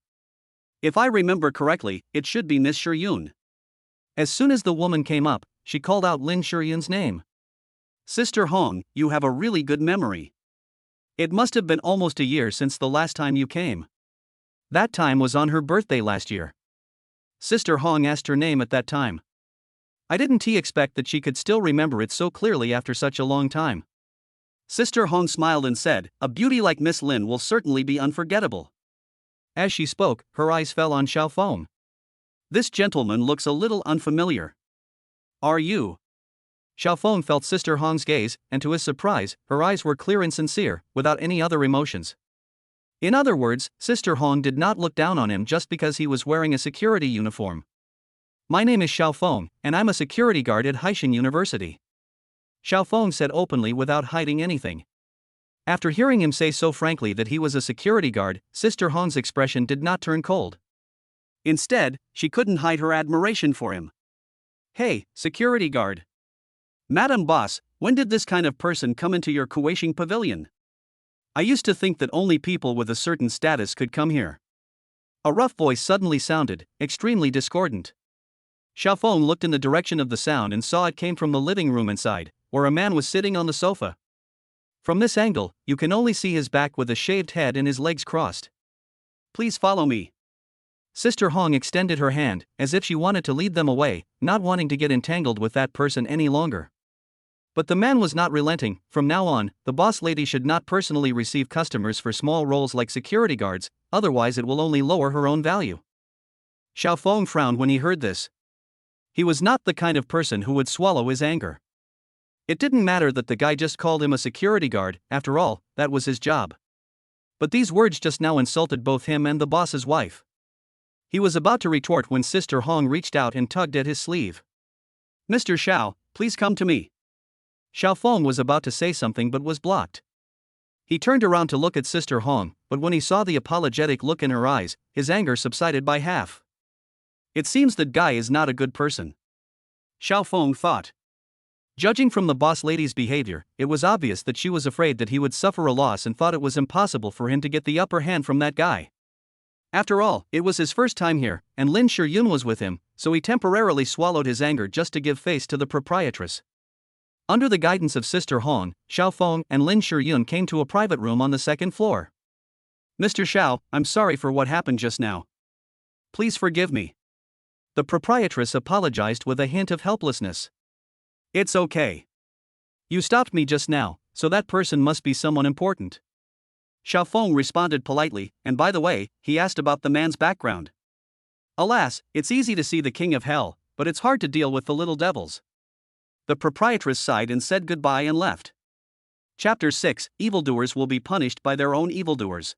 If I remember correctly, it should be Miss Shiyun. As soon as the woman came up, she called out Lin Shiyun's name. "Sister Hong, you have a really good memory. It must have been almost a year since the last time you came." That time was on her birthday last year. Sister Hong asked her name at that time. I didn't expect that she could still remember it so clearly after such a long time. Sister Hong smiled and said, "A beauty like Miss Lin will certainly be unforgettable." As she spoke, her eyes fell on Xiaofeng. "This gentleman looks a little unfamiliar. Are you?" Xiaofeng felt Sister Hong's gaze, and to his surprise, her eyes were clear and sincere, without any other emotions. In other words, Sister Hong did not look down on him just because he was wearing a security uniform. "My name is Xiaofeng, and I'm a security guard at Haishan University." Xiaofeng said openly without hiding anything. After hearing him say so frankly that he was a security guard, Sister Hong's expression did not turn cold. Instead, she couldn't hide her admiration for him. Hey, security guard. Madam Boss, when did this kind of person come into your Kuwaiting pavilion? I used to think that only people with a certain status could come here. A rough voice suddenly sounded, extremely discordant. Xiaofeng looked in the direction of the sound and saw it came from the living room inside, where a man was sitting on the sofa. From this angle, you can only see his back with a shaved head and his legs crossed. Please follow me. Sister Hong extended her hand, as if she wanted to lead them away, not wanting to get entangled with that person any longer. But the man was not relenting. From now on, the boss lady should not personally receive customers for small roles like security guards, otherwise it will only lower her own value. Xiaofeng frowned when he heard this. He was not the kind of person who would swallow his anger. It didn't matter that the guy just called him a security guard, after all, that was his job. But these words just now insulted both him and the boss's wife. He was about to retort when Sister Hong reached out and tugged at his sleeve. Mr. Xiao, please come to me. Xiaofeng was about to say something but was blocked. He turned around to look at Sister Hong, but when he saw the apologetic look in her eyes, his anger subsided by half. It seems that guy is not a good person. Xiaofeng thought. Judging from the boss lady's behavior, it was obvious that she was afraid that he would suffer a loss and thought it was impossible for him to get the upper hand from that guy. After all, it was his first time here, and Lin Shiyun was with him, so he temporarily swallowed his anger just to give face to the proprietress. Under the guidance of Sister Hong, Xiaofeng and Lin Shiyun came to a private room on the second floor. Mr. Xiao, I'm sorry for what happened just now. Please forgive me. The proprietress apologized with a hint of helplessness. It's okay. You stopped me just now, so that person must be someone important. Xiaofeng responded politely, and by the way, he asked about the man's background. Alas, it's easy to see the king of hell, but it's hard to deal with the little devils. The proprietress sighed and said goodbye and left. Chapter 6: Evildoers will be punished by their own evildoers.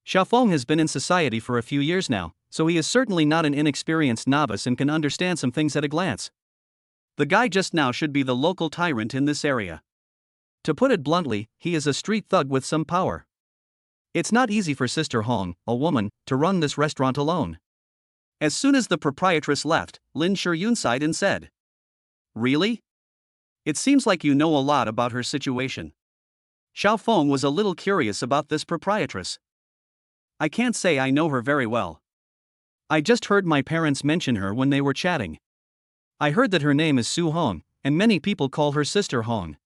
Xiaofeng has been in society for a few years now, so he is certainly not an inexperienced novice and can understand some things at a glance. The guy just now should be the local tyrant in this area. To put it bluntly, he is a street thug with some power. It's not easy for Sister Hong, a woman, to run this restaurant alone. As soon as the proprietress left, Lin Shiyun sighed and said, Really? It seems like you know a lot about her situation. Xiaofeng was a little curious about this proprietress. I can't say I know her very well. I just heard my parents mention her when they were chatting. I heard that her name is Su Hong, and many people call her Sister Hong.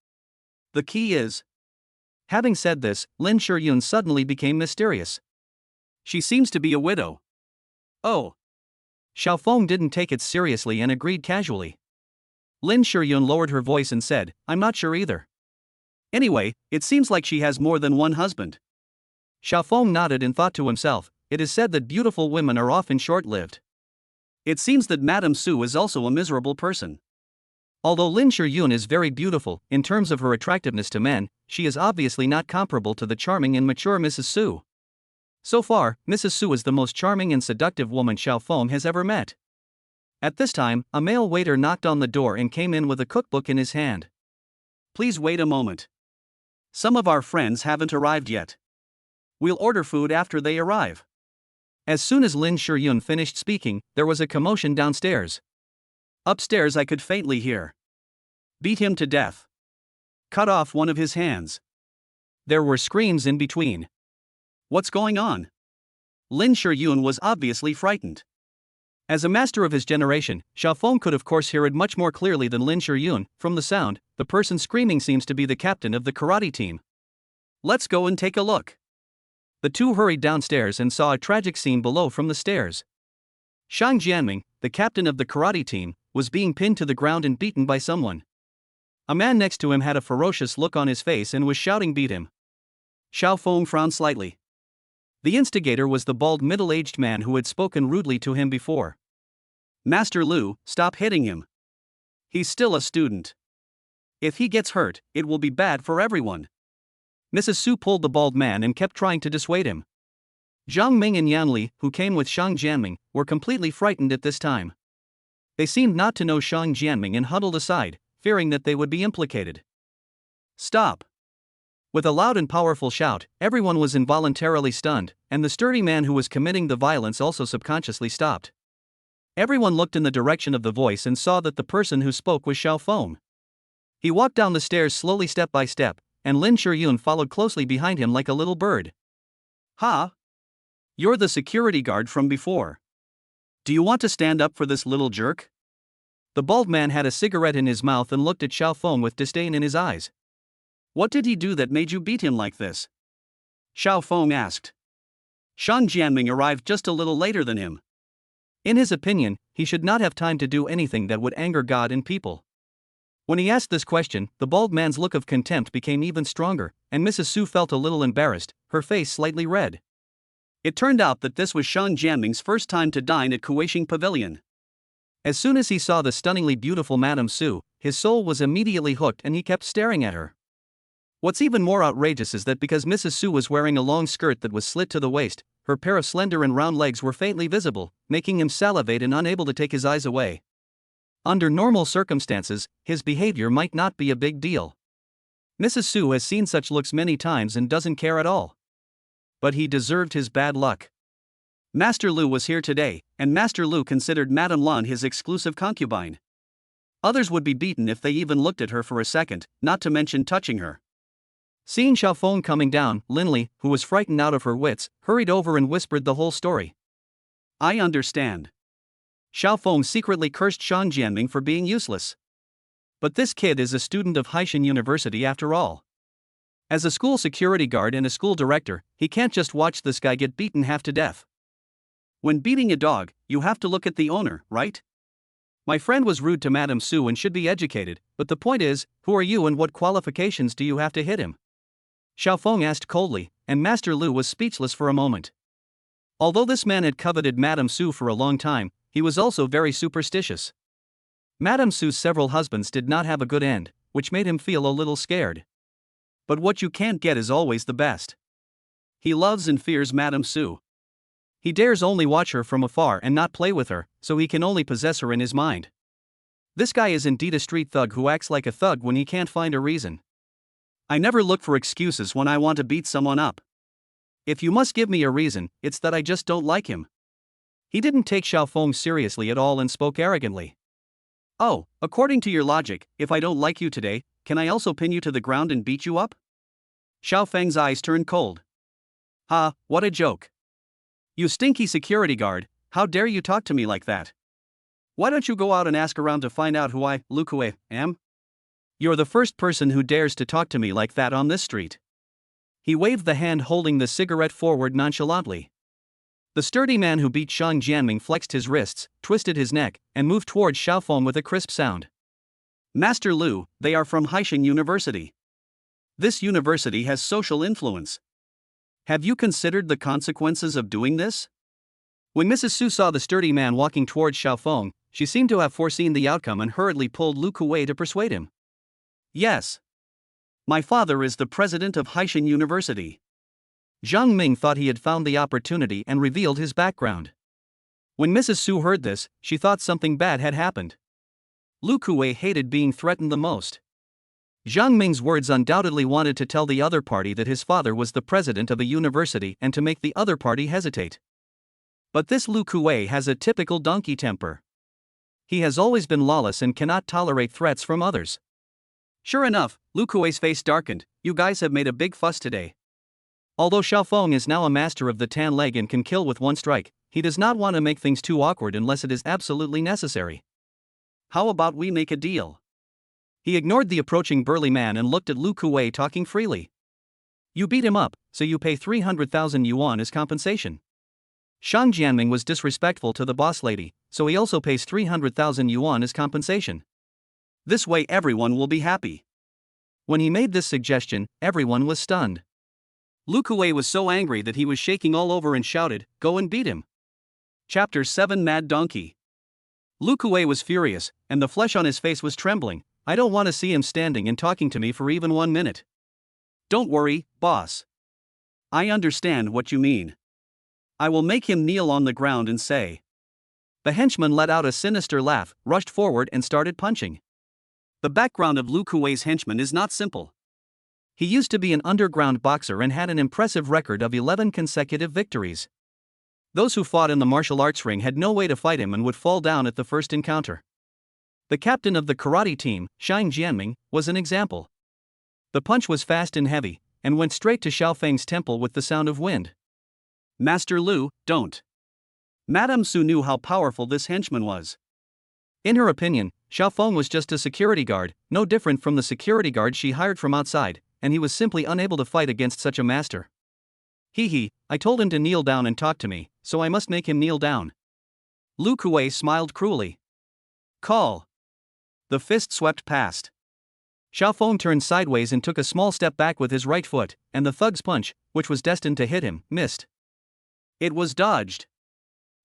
The key is... Having said this, Lin Shiyun suddenly became mysterious. She seems to be a widow. Oh. Xiaofeng didn't take it seriously and agreed casually. Lin Shiyun lowered her voice and said, I'm not sure either. Anyway, it seems like she has more than one husband. Xiaofeng nodded and thought to himself, it is said that beautiful women are often short-lived. It seems that Madame Su is also a miserable person. Although Lin Shiyun is very beautiful, in terms of her attractiveness to men, she is obviously not comparable to the charming and mature Mrs. Su. So far, Mrs. Su is the most charming and seductive woman Xiaofeng has ever met. At this time, a male waiter knocked on the door and came in with a cookbook in his hand. Please wait a moment. Some of our friends haven't arrived yet. We'll order food after they arrive. As soon as Lin Shiyun finished speaking, there was a commotion downstairs. Upstairs I could faintly hear. Beat him to death. Cut off one of his hands. There were screams in between. What's going on? Lin Shiyun was obviously frightened. As a master of his generation, Xiaofeng could of course hear it much more clearly than Lin Shiyun. From the sound, the person screaming seems to be the captain of the karate team. Let's go and take a look. The two hurried downstairs and saw a tragic scene below from the stairs. Shang Jianming, the captain of the karate team, was being pinned to the ground and beaten by someone. A man next to him had a ferocious look on his face and was shouting, "Beat him." Xiaofeng frowned slightly. The instigator was the bald middle-aged man who had spoken rudely to him before. Master Lu, stop hitting him. He's still a student. If he gets hurt, it will be bad for everyone. Mrs. Su pulled the bald man and kept trying to dissuade him. Zhang Ming and Yan Li, who came with Shang Jianming, were completely frightened at this time. They seemed not to know Shang Jianming and huddled aside, fearing that they would be implicated. Stop! With a loud and powerful shout, everyone was involuntarily stunned, and the sturdy man who was committing the violence also subconsciously stopped. Everyone looked in the direction of the voice and saw that the person who spoke was Xiaofeng. He walked down the stairs slowly step by step, and Lin Shiyun followed closely behind him like a little bird. Ha! You're the security guard from before. Do you want to stand up for this little jerk? The bald man had a cigarette in his mouth and looked at Xiaofeng with disdain in his eyes. What did he do that made you beat him like this? Xiaofeng asked. Shan Jianming arrived just a little later than him. In his opinion, he should not have time to do anything that would anger God and people. When he asked this question, the bald man's look of contempt became even stronger, and Mrs. Su felt a little embarrassed, her face slightly red. It turned out that this was Shan Jianming's first time to dine at Kuishing Pavilion. As soon as he saw the stunningly beautiful Madame Su, his soul was immediately hooked and he kept staring at her. What's even more outrageous is that because Mrs. Su was wearing a long skirt that was slit to the waist, her pair of slender and round legs were faintly visible, making him salivate and unable to take his eyes away. Under normal circumstances, his behavior might not be a big deal. Mrs. Su has seen such looks many times and doesn't care at all. But he deserved his bad luck. Master Lu was here today, and Master Lu considered Madame Lan his exclusive concubine. Others would be beaten if they even looked at her for a second, not to mention touching her. Seeing Xiaofeng coming down, Linli, who was frightened out of her wits, hurried over and whispered the whole story. I understand. Xiaofeng secretly cursed Shan Jianming for being useless. But this kid is a student of Haishan University after all. As a school security guard and a school director, he can't just watch this guy get beaten half to death. When beating a dog, you have to look at the owner, right? My friend was rude to Madame Su and should be educated, but the point is, who are you and what qualifications do you have to hit him? Xiaofeng asked coldly, and Master Lu was speechless for a moment. Although this man had coveted Madame Su for a long time, he was also very superstitious. Madame Su's several husbands did not have a good end, which made him feel a little scared. But what you can't get is always the best. He loves and fears Madame Su. He dares only watch her from afar and not play with her, so he can only possess her in his mind. This guy is indeed a street thug who acts like a thug when he can't find a reason. I never look for excuses when I want to beat someone up. If you must give me a reason, it's that I just don't like him. He didn't take Xiaofeng seriously at all and spoke arrogantly. Oh, according to your logic, if I don't like you today, can I also pin you to the ground and beat you up? Xiaofeng's eyes turned cold. Ha, what a joke. You stinky security guard, how dare you talk to me like that? Why don't you go out and ask around to find out who I, Lu Kuei, am? You're the first person who dares to talk to me like that on this street. He waved the hand holding the cigarette forward nonchalantly. The sturdy man who beat Shan Jianming flexed his wrists, twisted his neck, and moved towards Xiaofeng with a crisp sound. Master Lu, they are from Haishan University. This university has social influence. Have you considered the consequences of doing this? When Mrs. Su saw the sturdy man walking towards Xiaofeng, she seemed to have foreseen the outcome and hurriedly pulled Lu Kuei to persuade him. Yes. My father is the president of Haishan University. Zhang Ming thought he had found the opportunity and revealed his background. When Mrs. Su heard this, she thought something bad had happened. Lu Kuei hated being threatened the most. Zhang Ming's words undoubtedly wanted to tell the other party that his father was the president of a university and to make the other party hesitate. But this Lu Kuei has a typical donkey temper. He has always been lawless and cannot tolerate threats from others. Sure enough, Lu Kuei's face darkened. You guys have made a big fuss today. Although Xiaofeng is now a master of the tan leg and can kill with one strike, he does not want to make things too awkward unless it is absolutely necessary. How about we make a deal? He ignored the approaching burly man and looked at Lu Kuei talking freely. You beat him up, so you pay 300,000 yuan as compensation. Shan Jianming was disrespectful to the boss lady, so he also pays 300,000 yuan as compensation. This way everyone will be happy. When he made this suggestion, everyone was stunned. Lu Kuei was so angry that he was shaking all over and shouted, "Go and beat him." Chapter 7 Mad Donkey. Lu Kuei was furious, and the flesh on his face was trembling. I don't want to see him standing and talking to me for even 1 minute. Don't worry, boss. I understand what you mean. I will make him kneel on the ground and say. The henchman let out a sinister laugh, rushed forward and started punching. The background of Lu Kuei's henchman is not simple. He used to be an underground boxer and had an impressive record of 11 consecutive victories. Those who fought in the martial arts ring had no way to fight him and would fall down at the first encounter. The captain of the karate team, Shang Jianming, was an example. The punch was fast and heavy, and went straight to Xiao Feng's temple with the sound of wind. Master Lu, don't. Madame Su knew how powerful this henchman was. In her opinion, Xiao Feng was just a security guard, no different from the security guard she hired from outside, and he was simply unable to fight against such a master. I told him to kneel down and talk to me, so I must make him kneel down. Lu Kuei smiled cruelly. Call. The fist swept past. Xiao Feng turned sideways and took a small step back with his right foot, and the thug's punch, which was destined to hit him, missed. It was dodged.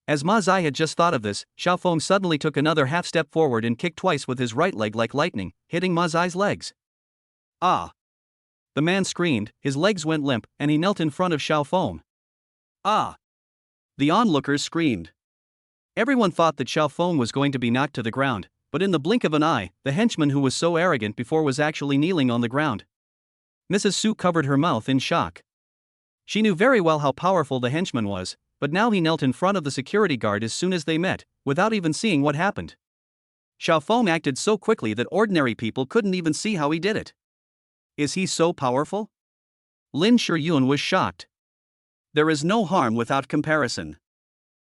As Ma Zai had just thought of this, Xiao Feng suddenly took another half step forward and kicked twice with his right leg like lightning, hitting Ma Zai's legs. Ah! The man screamed, his legs went limp, and he knelt in front of Xiao Feng. Ah! The onlookers screamed. Everyone thought that Xiao Feng was going to be knocked to the ground, but in the blink of an eye, the henchman who was so arrogant before was actually kneeling on the ground. Mrs. Su covered her mouth in shock. She knew very well how powerful the henchman was, but now he knelt in front of the security guard as soon as they met, without even seeing what happened. Xiao Feng acted so quickly that ordinary people couldn't even see how he did it. Is he so powerful? Lin Shiyun was shocked. There is no harm without comparison.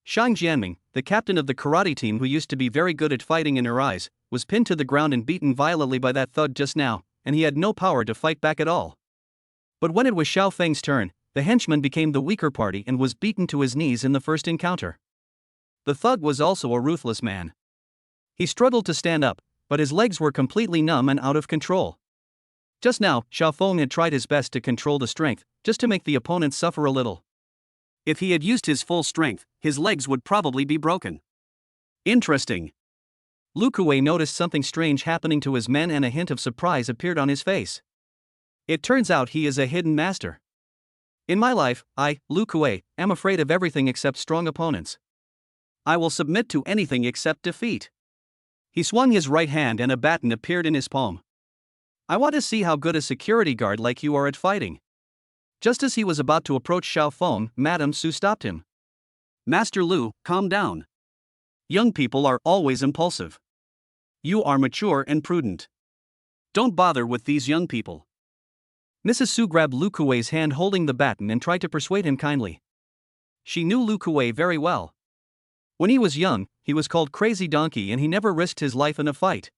Shang Jianming, the captain of the karate team who used to be very good at fighting in her eyes, was pinned to the ground and beaten violently by that thug just now, and he had no power to fight back at all. But when it was Xiao Feng's turn, the henchman became the weaker party and was beaten to his knees in the first encounter. The thug was also a ruthless man. He struggled to stand up, but his legs were completely numb and out of control. Just now, Xiao Feng had tried his best to control the strength, just to make the opponent suffer a little. If he had used his full strength, his legs would probably be broken. Interesting. Lu Kuei noticed something strange happening to his men and a hint of surprise appeared on his face. It turns out he is a hidden master. In my life, I, Lu Kuei, am afraid of everything except strong opponents. I will submit to anything except defeat. He swung his right hand and a baton appeared in his palm. I want to see how good a security guard like you are at fighting. Just as he was about to approach Xiao Feng, Madame Su stopped him. Master Lu, calm down. Young people are always impulsive. You are mature and prudent. Don't bother with these young people. Mrs. Su grabbed Lu Kuei's hand holding the baton and tried to persuade him kindly. She knew Lu Kuei very well. When he was young, he was called Crazy Donkey and he never risked his life in a fight.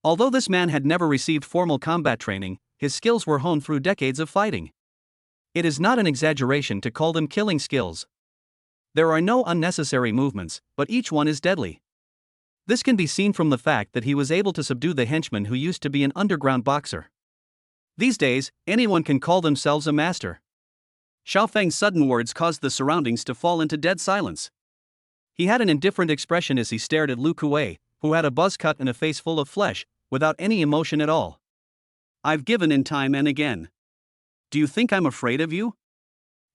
Although this man had never received formal combat training, his skills were honed through decades of fighting. It is not an exaggeration to call them killing skills. There are no unnecessary movements, but each one is deadly. This can be seen from the fact that he was able to subdue the henchman who used to be an underground boxer. These days, anyone can call themselves a master. Xiao Feng's sudden words caused the surroundings to fall into dead silence. He had an indifferent expression as he stared at Lu Kuei, who had a buzz cut and a face full of flesh, without any emotion at all. I've given in time and again. Do you think I'm afraid of you?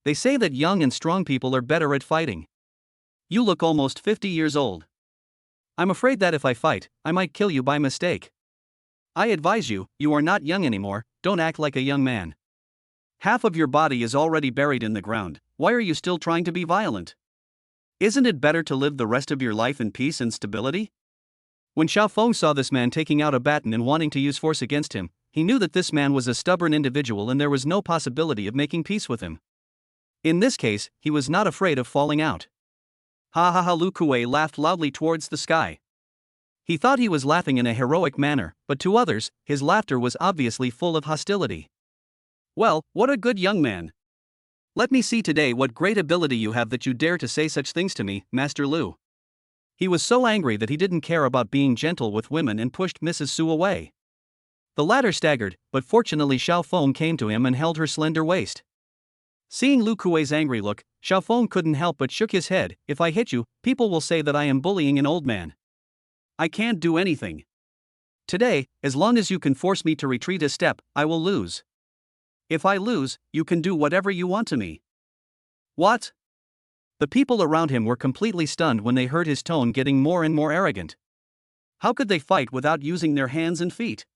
They say that young and strong people are better at fighting. You look almost 50 years old. I'm afraid that if I fight, I might kill you by mistake. I advise you, you are not young anymore, don't act like a young man. Half of your body is already buried in the ground, why are you still trying to be violent? Isn't it better to live the rest of your life in peace and stability? When Xiao Feng saw this man taking out a baton and wanting to use force against him, he knew that this man was a stubborn individual and there was no possibility of making peace with him. In this case, he was not afraid of falling out. Ha ha ha! Lu Kuei laughed loudly towards the sky. He thought he was laughing in a heroic manner, but to others, his laughter was obviously full of hostility. Well, what a good young man. Let me see today what great ability you have that you dare to say such things to me, Master Lu. He was so angry that he didn't care about being gentle with women and pushed Mrs. Su away. The latter staggered, but fortunately Xiao Feng came to him and held her slender waist. Seeing Lu Kuei's angry look, Xiao Feng couldn't help but shook his head. If I hit you, people will say that I am bullying an old man. I can't do anything. Today, as long as you can force me to retreat a step, I will lose. If I lose, you can do whatever you want to me. What? The people around him were completely stunned when they heard his tone getting more and more arrogant. How could they fight without using their hands and feet?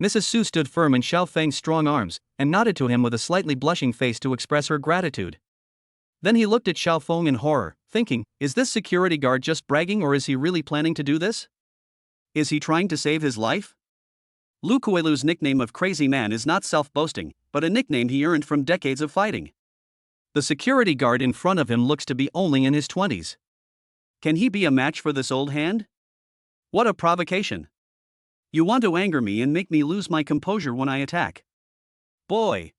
Mrs. Su stood firm in Xiao Feng's strong arms, and nodded to him with a slightly blushing face to express her gratitude. Then he looked at Xiao Feng in horror, thinking, is this security guard just bragging or is he really planning to do this? Is he trying to save his life? Lu Kueilu's nickname of Crazy Man is not self-boasting, but a nickname he earned from decades of fighting. The security guard in front of him looks to be only in his 20s. Can he be a match for this old hand? What a provocation. You want to anger me and make me lose my composure when I attack. Boy!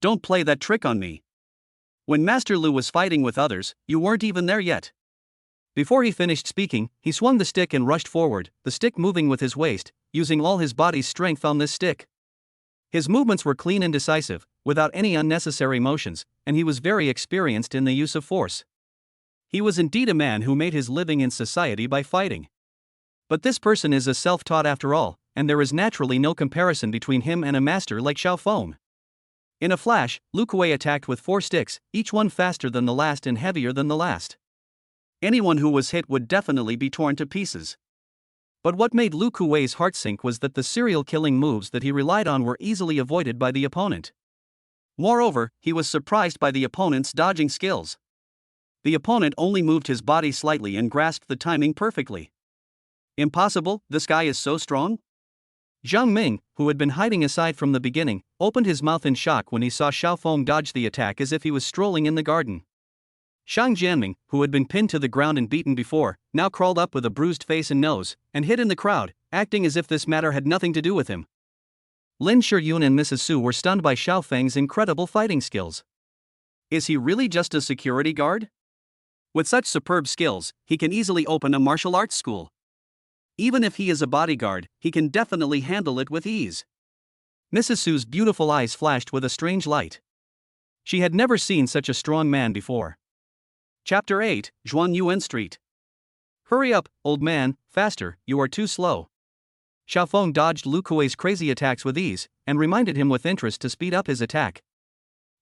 Don't play that trick on me. When Master Lu was fighting with others, you weren't even there yet. Before he finished speaking, he swung the stick and rushed forward, the stick moving with his waist, using all his body's strength on this stick. His movements were clean and decisive, without any unnecessary motions, and he was very experienced in the use of force. He was indeed a man who made his living in society by fighting. But this person is a self-taught after all, and there is naturally no comparison between him and a master like Xiao Feng. In a flash, Lu Kuei attacked with 4 sticks, each one faster than the last and heavier than the last. Anyone who was hit would definitely be torn to pieces. But what made Lu Kuei's heart sink was that the serial killing moves that he relied on were easily avoided by the opponent. Moreover, he was surprised by the opponent's dodging skills. The opponent only moved his body slightly and grasped the timing perfectly. Impossible, this guy is so strong? Zhang Ming, who had been hiding aside from the beginning, opened his mouth in shock when he saw Xiao Feng dodge the attack as if he was strolling in the garden. Shang Jianming, who had been pinned to the ground and beaten before, now crawled up with a bruised face and nose, and hid in the crowd, acting as if this matter had nothing to do with him. Lin Shiyun and Mrs. Su were stunned by Xiao Feng's incredible fighting skills. Is he really just a security guard? With such superb skills, he can easily open a martial arts school. Even if he is a bodyguard, he can definitely handle it with ease. Mrs. Su's beautiful eyes flashed with a strange light. She had never seen such a strong man before. Chapter 8, Zhuan Yuan Street. Hurry up, old man, faster, you are too slow. Xiao Feng dodged Lu Kuei's crazy attacks with ease, and reminded him with interest to speed up his attack.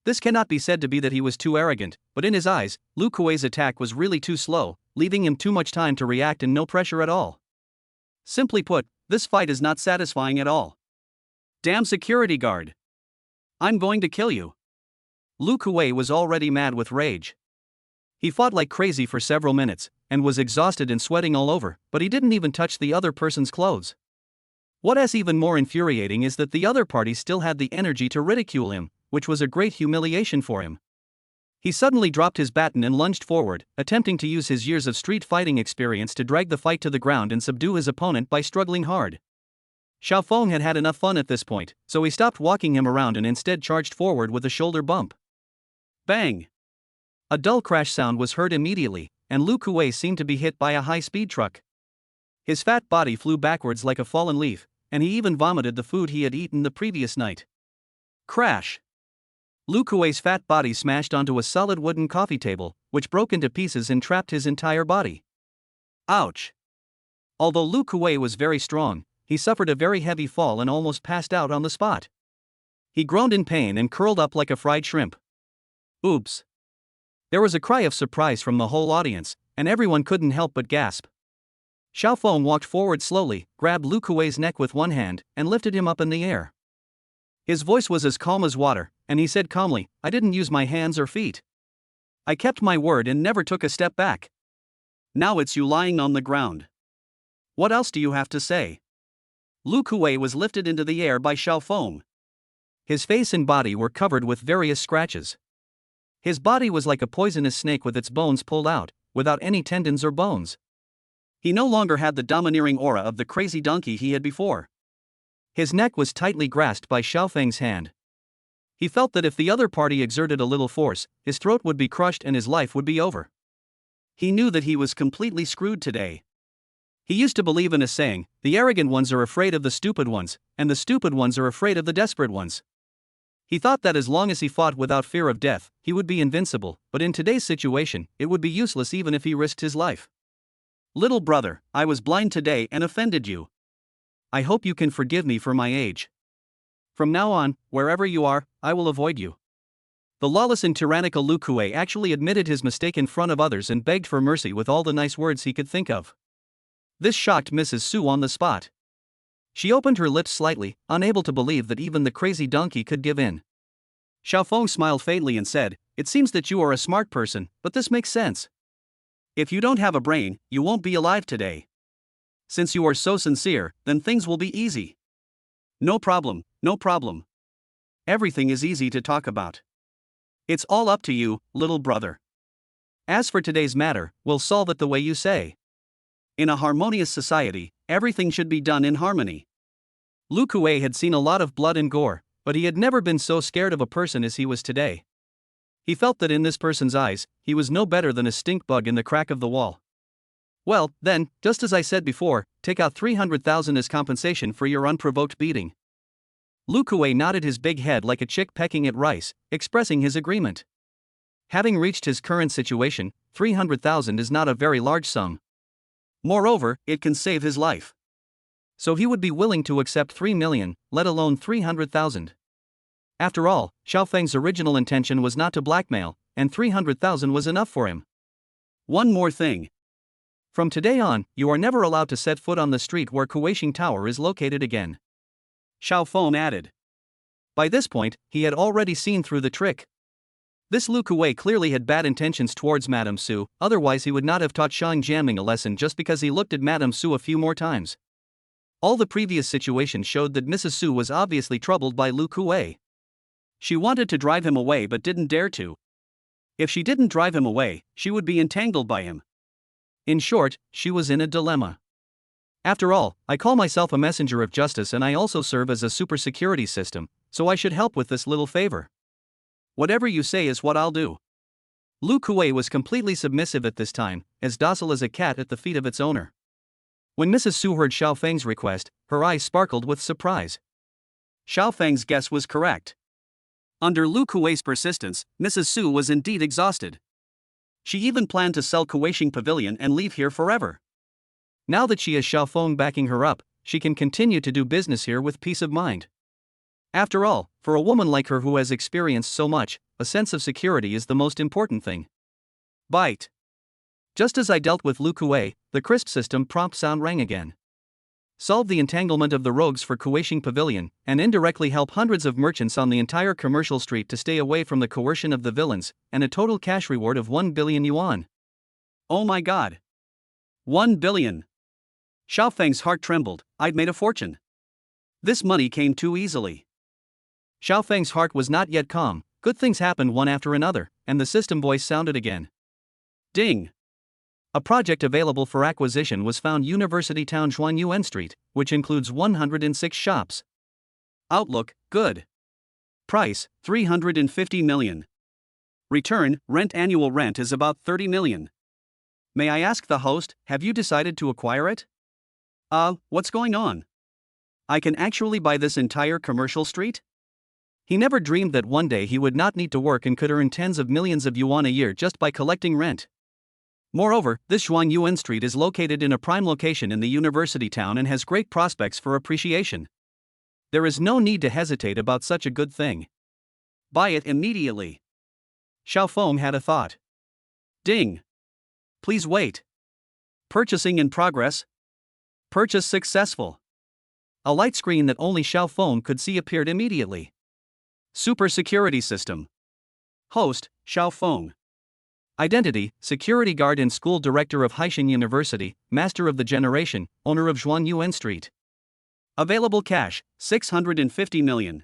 This cannot be said to be that he was too arrogant, but in his eyes, Lu Kuei's attack was really too slow, leaving him too much time to react and no pressure at all. Simply put, this fight is not satisfying at all. Damn security guard! I'm going to kill you. Lu Kuei was already mad with rage. He fought like crazy for several minutes, and was exhausted and sweating all over, but he didn't even touch the other person's clothes. What is even more infuriating is that the other party still had the energy to ridicule him, which was a great humiliation for him. He suddenly dropped his baton and lunged forward, attempting to use his years of street fighting experience to drag the fight to the ground and subdue his opponent by struggling hard. Xiao Feng had had enough fun at this point, so he stopped walking him around and instead charged forward with a shoulder bump. Bang! A dull crash sound was heard immediately, and Lu Kuei seemed to be hit by a high-speed truck. His fat body flew backwards like a fallen leaf, and he even vomited the food he had eaten the previous night. Crash! Lu Kuei's fat body smashed onto a solid wooden coffee table, which broke into pieces and trapped his entire body. Ouch! Although Lu Kuei was very strong, he suffered a very heavy fall and almost passed out on the spot. He groaned in pain and curled up like a fried shrimp. Oops! There was a cry of surprise from the whole audience, and everyone couldn't help but gasp. Xiao Feng walked forward slowly, grabbed Lu Kuei's neck with one hand, and lifted him up in the air. His voice was as calm as water, and he said calmly, I didn't use my hands or feet. I kept my word and never took a step back. Now it's you lying on the ground. What else do you have to say? Lu Kuei was lifted into the air by Xiao Feng. His face and body were covered with various scratches. His body was like a poisonous snake with its bones pulled out, without any tendons or bones. He no longer had the domineering aura of the crazy donkey he had before. His neck was tightly grasped by Xiao Feng's hand. He felt that if the other party exerted a little force, his throat would be crushed and his life would be over. He knew that he was completely screwed today. He used to believe in a saying, the arrogant ones are afraid of the stupid ones, and the stupid ones are afraid of the desperate ones. He thought that as long as he fought without fear of death, he would be invincible, but in today's situation, it would be useless even if he risked his life. Little brother, I was blind today and offended you. I hope you can forgive me for my age. From now on, wherever you are, I will avoid you. The lawless and tyrannical Lu Kuei actually admitted his mistake in front of others and begged for mercy with all the nice words he could think of. This shocked Mrs. Su on the spot. She opened her lips slightly, unable to believe that even the crazy donkey could give in. Xiaofeng smiled faintly and said, "It seems that you are a smart person, but this makes sense. If you don't have a brain, you won't be alive today. Since you are so sincere, then things will be easy." "No problem, no problem. Everything is easy to talk about. It's all up to you, little brother. As for today's matter, we'll solve it the way you say. In a harmonious society, everything should be done in harmony." Lu Kuei had seen a lot of blood and gore, but he had never been so scared of a person as he was today. He felt that in this person's eyes, he was no better than a stink bug in the crack of the wall. "Well, then, just as I said before, take out 300,000 as compensation for your unprovoked beating." Lu Kuei nodded his big head like a chick pecking at rice, expressing his agreement. Having reached his current situation, 300,000 is not a very large sum. Moreover, it can save his life. So he would be willing to accept 3 million, let alone 300,000. After all, Xiaofeng's original intention was not to blackmail, and 300,000 was enough for him. "One more thing. From today on, you are never allowed to set foot on the street where Kueishing Tower is located again," Xiaofeng added. By this point, he had already seen through the trick. This Lu Kuei clearly had bad intentions towards Madame Su, otherwise he would not have taught Shang Jianming a lesson just because he looked at Madame Su a few more times. All the previous situations showed that Mrs. Su was obviously troubled by Lu Kuei. She wanted to drive him away but didn't dare to. If she didn't drive him away, she would be entangled by him. In short, she was in a dilemma. "After all, I call myself a messenger of justice and I also serve as a super security system, so I should help with this little favor. Whatever you say is what I'll do." Lu Kuei was completely submissive at this time, as docile as a cat at the feet of its owner. When Mrs. Su heard Xiaofeng's request, her eyes sparkled with surprise. Xiaofeng's guess was correct. Under Lu Kuei's persistence, Mrs. Su was indeed exhausted. She even planned to sell Kueishing Pavilion and leave here forever. Now that she has Xiaofeng backing her up, she can continue to do business here with peace of mind. After all, for a woman like her who has experienced so much, a sense of security is the most important thing. Bite. Just as I dealt with Lu Kuei, the crisp system prompt sound rang again. Solve the entanglement of the rogues for Kueishing Pavilion, and indirectly help hundreds of merchants on the entire commercial street to stay away from the coercion of the villains, and a total cash reward of 1 billion yuan. Oh my god. 1 billion. Xiaofeng's heart trembled. I'd made a fortune. This money came too easily. Xiaofeng's heart was not yet calm. Good things happened one after another, and the system voice sounded again. Ding. A project available for acquisition was found University Town Zhuanyuan Street, which includes 106 shops. Outlook, good. Price, 350 million. Return, rent annual rent is about 30 million. May I ask the host, have you decided to acquire it? What's going on? I can actually buy this entire commercial street? He never dreamed that one day he would not need to work and could earn tens of millions of yuan a year just by collecting rent. Moreover, this Zhuanyuan Street is located in a prime location in the university town and has great prospects for appreciation. There is no need to hesitate about such a good thing. Buy it immediately. Xiaofeng had a thought. Ding. Please wait. Purchasing in progress. Purchase successful. A light screen that only Xiaofeng could see appeared immediately. Super security system. Host, Xiaofeng. Identity, security guard and school director of Haishan University, master of the generation, owner of Zhuanyuan Street. Available cash, 650 million.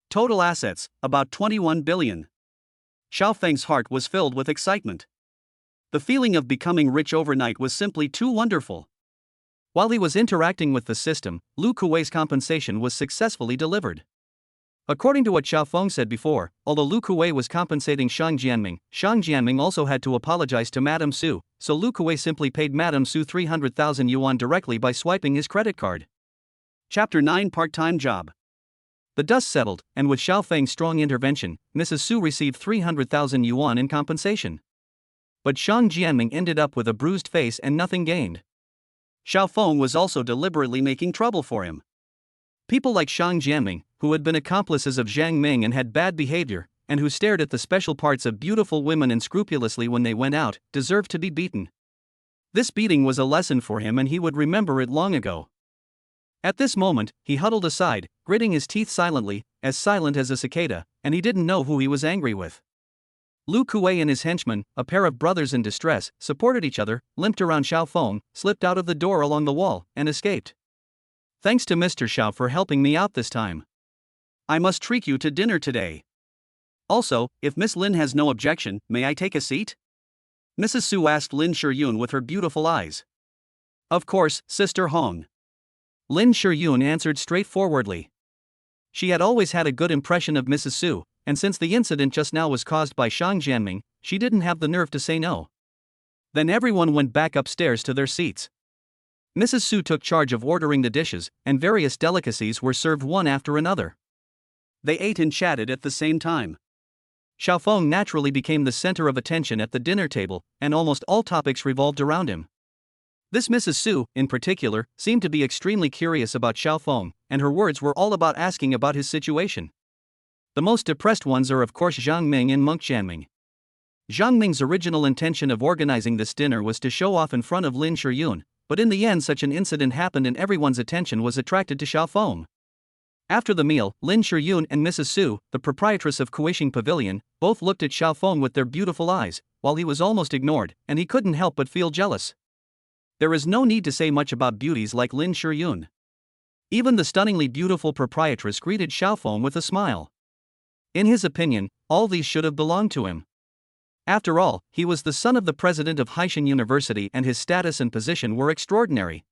Total assets, about 21 billion. Xiaofeng's heart was filled with excitement. The feeling of becoming rich overnight was simply too wonderful. While he was interacting with the system, Lu Kuei's compensation was successfully delivered. According to what Xiaofeng said before, although Lu Kuei was compensating Shang Jianming also had to apologize to Madame Su, so Lu Kuei simply paid Madame Su 300,000 yuan directly by swiping his credit card. Chapter 9 Part-Time Job. The dust settled, and with Xiaofeng's strong intervention, Mrs. Su received 300,000 yuan in compensation. But Shang Jianming ended up with a bruised face and nothing gained. Xiaofeng was also deliberately making trouble for him. People like Shang Jianming, who had been accomplices of Zhang Ming and had bad behavior, and who stared at the special parts of beautiful women unscrupulously when they went out, deserved to be beaten. This beating was a lesson for him and he would remember it long ago. At this moment, he huddled aside, gritting his teeth silently, as silent as a cicada, and he didn't know who he was angry with. Lu Kuei and his henchmen, a pair of brothers in distress, supported each other, limped around Xiao Feng, slipped out of the door along the wall, and escaped. Thanks to Mr. Xiao for helping me out this time. I must treat you to dinner today. Also, if Miss Lin has no objection, may I take a seat? Mrs. Su asked Lin Shiyun with her beautiful eyes. Of course, Sister Hong. Lin Shiyun answered straightforwardly. She had always had a good impression of Mrs. Su, and since the incident just now was caused by Shang Jianming, she didn't have the nerve to say no. Then everyone went back upstairs to their seats. Mrs. Su took charge of ordering the dishes, and various delicacies were served one after another. They ate and chatted at the same time. Xiao Feng naturally became the center of attention at the dinner table, and almost all topics revolved around him. This Mrs. Su, in particular, seemed to be extremely curious about Xiao Feng, and her words were all about asking about his situation. The most depressed ones are of course Zhang Ming and Monk Jianming. Zhang Ming's original intention of organizing this dinner was to show off in front of Lin Shiyun, but in the end such an incident happened and everyone's attention was attracted to Xiao Feng. After the meal, Lin Shiyun and Mrs. Su, the proprietress of Kuishing Pavilion, both looked at Xiao Feng with their beautiful eyes, while he was almost ignored, and he couldn't help but feel jealous. There is no need to say much about beauties like Lin Shiyun. Even the stunningly beautiful proprietress greeted Xiao Feng with a smile. In his opinion, all these should have belonged to him. After all, he was the son of the president of Haishan University and his status and position were extraordinary.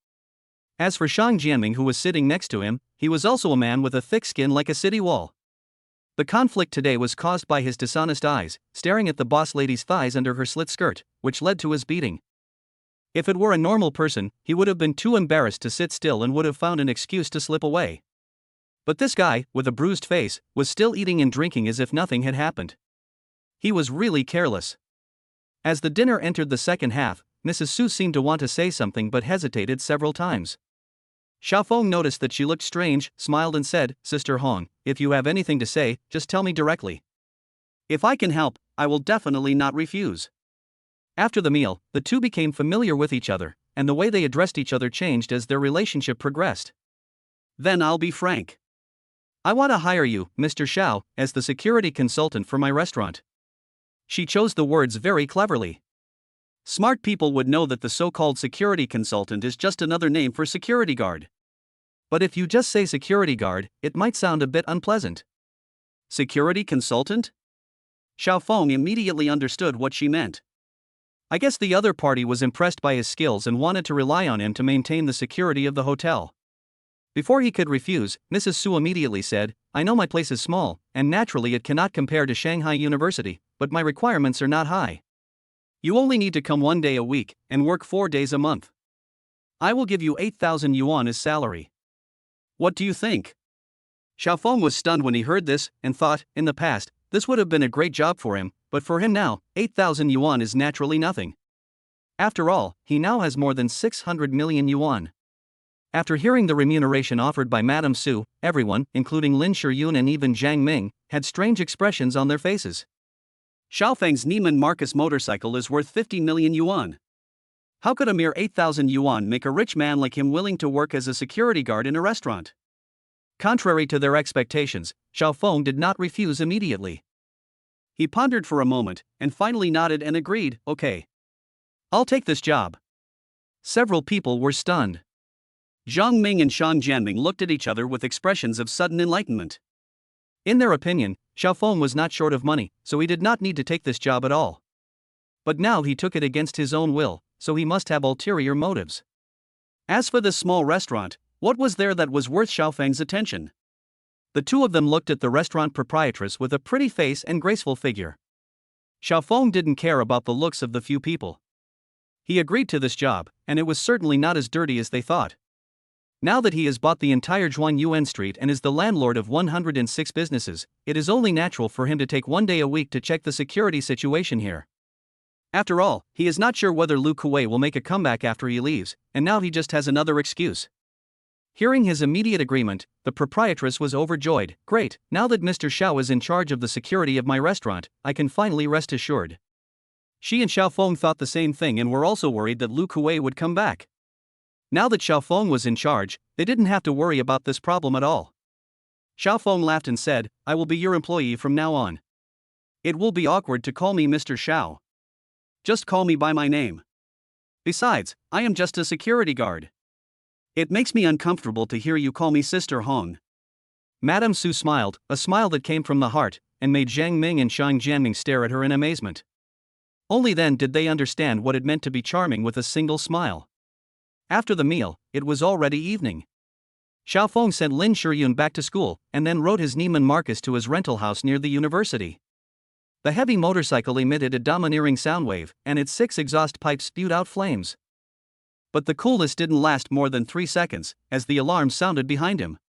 As for Shang Jianming, who was sitting next to him, he was also a man with a thick skin like a city wall. The conflict today was caused by his dishonest eyes, staring at the boss lady's thighs under her slit skirt, which led to his beating. If it were a normal person, he would have been too embarrassed to sit still and would have found an excuse to slip away. But this guy, with a bruised face, was still eating and drinking as if nothing had happened. He was really careless. As the dinner entered the second half, Mrs. Su seemed to want to say something but hesitated several times. Xiao Feng noticed that she looked strange, smiled and said, Sister Hong, if you have anything to say, just tell me directly. If I can help, I will definitely not refuse. After the meal, the two became familiar with each other, and the way they addressed each other changed as their relationship progressed. Then I'll be frank. I want to hire you, Mr. Xiao, as the security consultant for my restaurant. She chose the words very cleverly. Smart people would know that the so-called security consultant is just another name for security guard. But if you just say security guard, it might sound a bit unpleasant. Security consultant? Xiao Feng immediately understood what she meant. I guess the other party was impressed by his skills and wanted to rely on him to maintain the security of the hotel. Before he could refuse, Mrs. Su immediately said, I know my place is small, and naturally it cannot compare to Shanghai University, but my requirements are not high. You only need to come 1 day a week, and work 4 days a month. I will give you 8,000 yuan as salary. What do you think? Xiao Feng was stunned when he heard this, and thought, in the past, this would have been a great job for him, but for him now, 8,000 yuan is naturally nothing. After all, he now has more than 600 million yuan. After hearing the remuneration offered by Madame Su, everyone, including Lin Shiyun and even Zhang Ming, had strange expressions on their faces. Xiao Feng's Neiman Marcus motorcycle is worth 50 million yuan. How could a mere 8,000 yuan make a rich man like him willing to work as a security guard in a restaurant? Contrary to their expectations, Xiao Feng did not refuse immediately. He pondered for a moment, and finally nodded and agreed, okay. I'll take this job. Several people were stunned. Zhang Ming and Shang Jianming looked at each other with expressions of sudden enlightenment. In their opinion, Xiao Feng was not short of money, so he did not need to take this job at all. But now he took it against his own will, so he must have ulterior motives. As for this small restaurant, what was there that was worth Xiao Feng's attention? The two of them looked at the restaurant proprietress with a pretty face and graceful figure. Xiao Feng didn't care about the looks of the few people. He agreed to this job, and it was certainly not as dirty as they thought. Now that he has bought the entire Zhuan Yuan Street and is the landlord of 106 businesses, it is only natural for him to take 1 day a week to check the security situation here. After all, he is not sure whether Lu Kuei will make a comeback after he leaves, and now he just has another excuse. Hearing his immediate agreement, the proprietress was overjoyed. Great, now that Mr. Xiao is in charge of the security of my restaurant, I can finally rest assured. She and Xiaofeng thought the same thing and were also worried that Lu Kuei would come back. Now that Xiaofeng was in charge, they didn't have to worry about this problem at all. Xiaofeng laughed and said, "I will be your employee from now on. It will be awkward to call me Mr. Xiao. Just call me by my name. Besides, I am just a security guard. It makes me uncomfortable to hear you call me Sister Hong." Madame Su smiled, a smile that came from the heart, and made Zhang Ming and Shang Jianming stare at her in amazement. Only then did they understand what it meant to be charming with a single smile. After the meal, it was already evening. Xiaofeng sent Lin Shiyun back to school, and then rode his Neiman Marcus to his rental house near the university. The heavy motorcycle emitted a domineering sound wave, and its 6 exhaust pipes spewed out flames. But the coolness didn't last more than 3 seconds, as the alarm sounded behind him.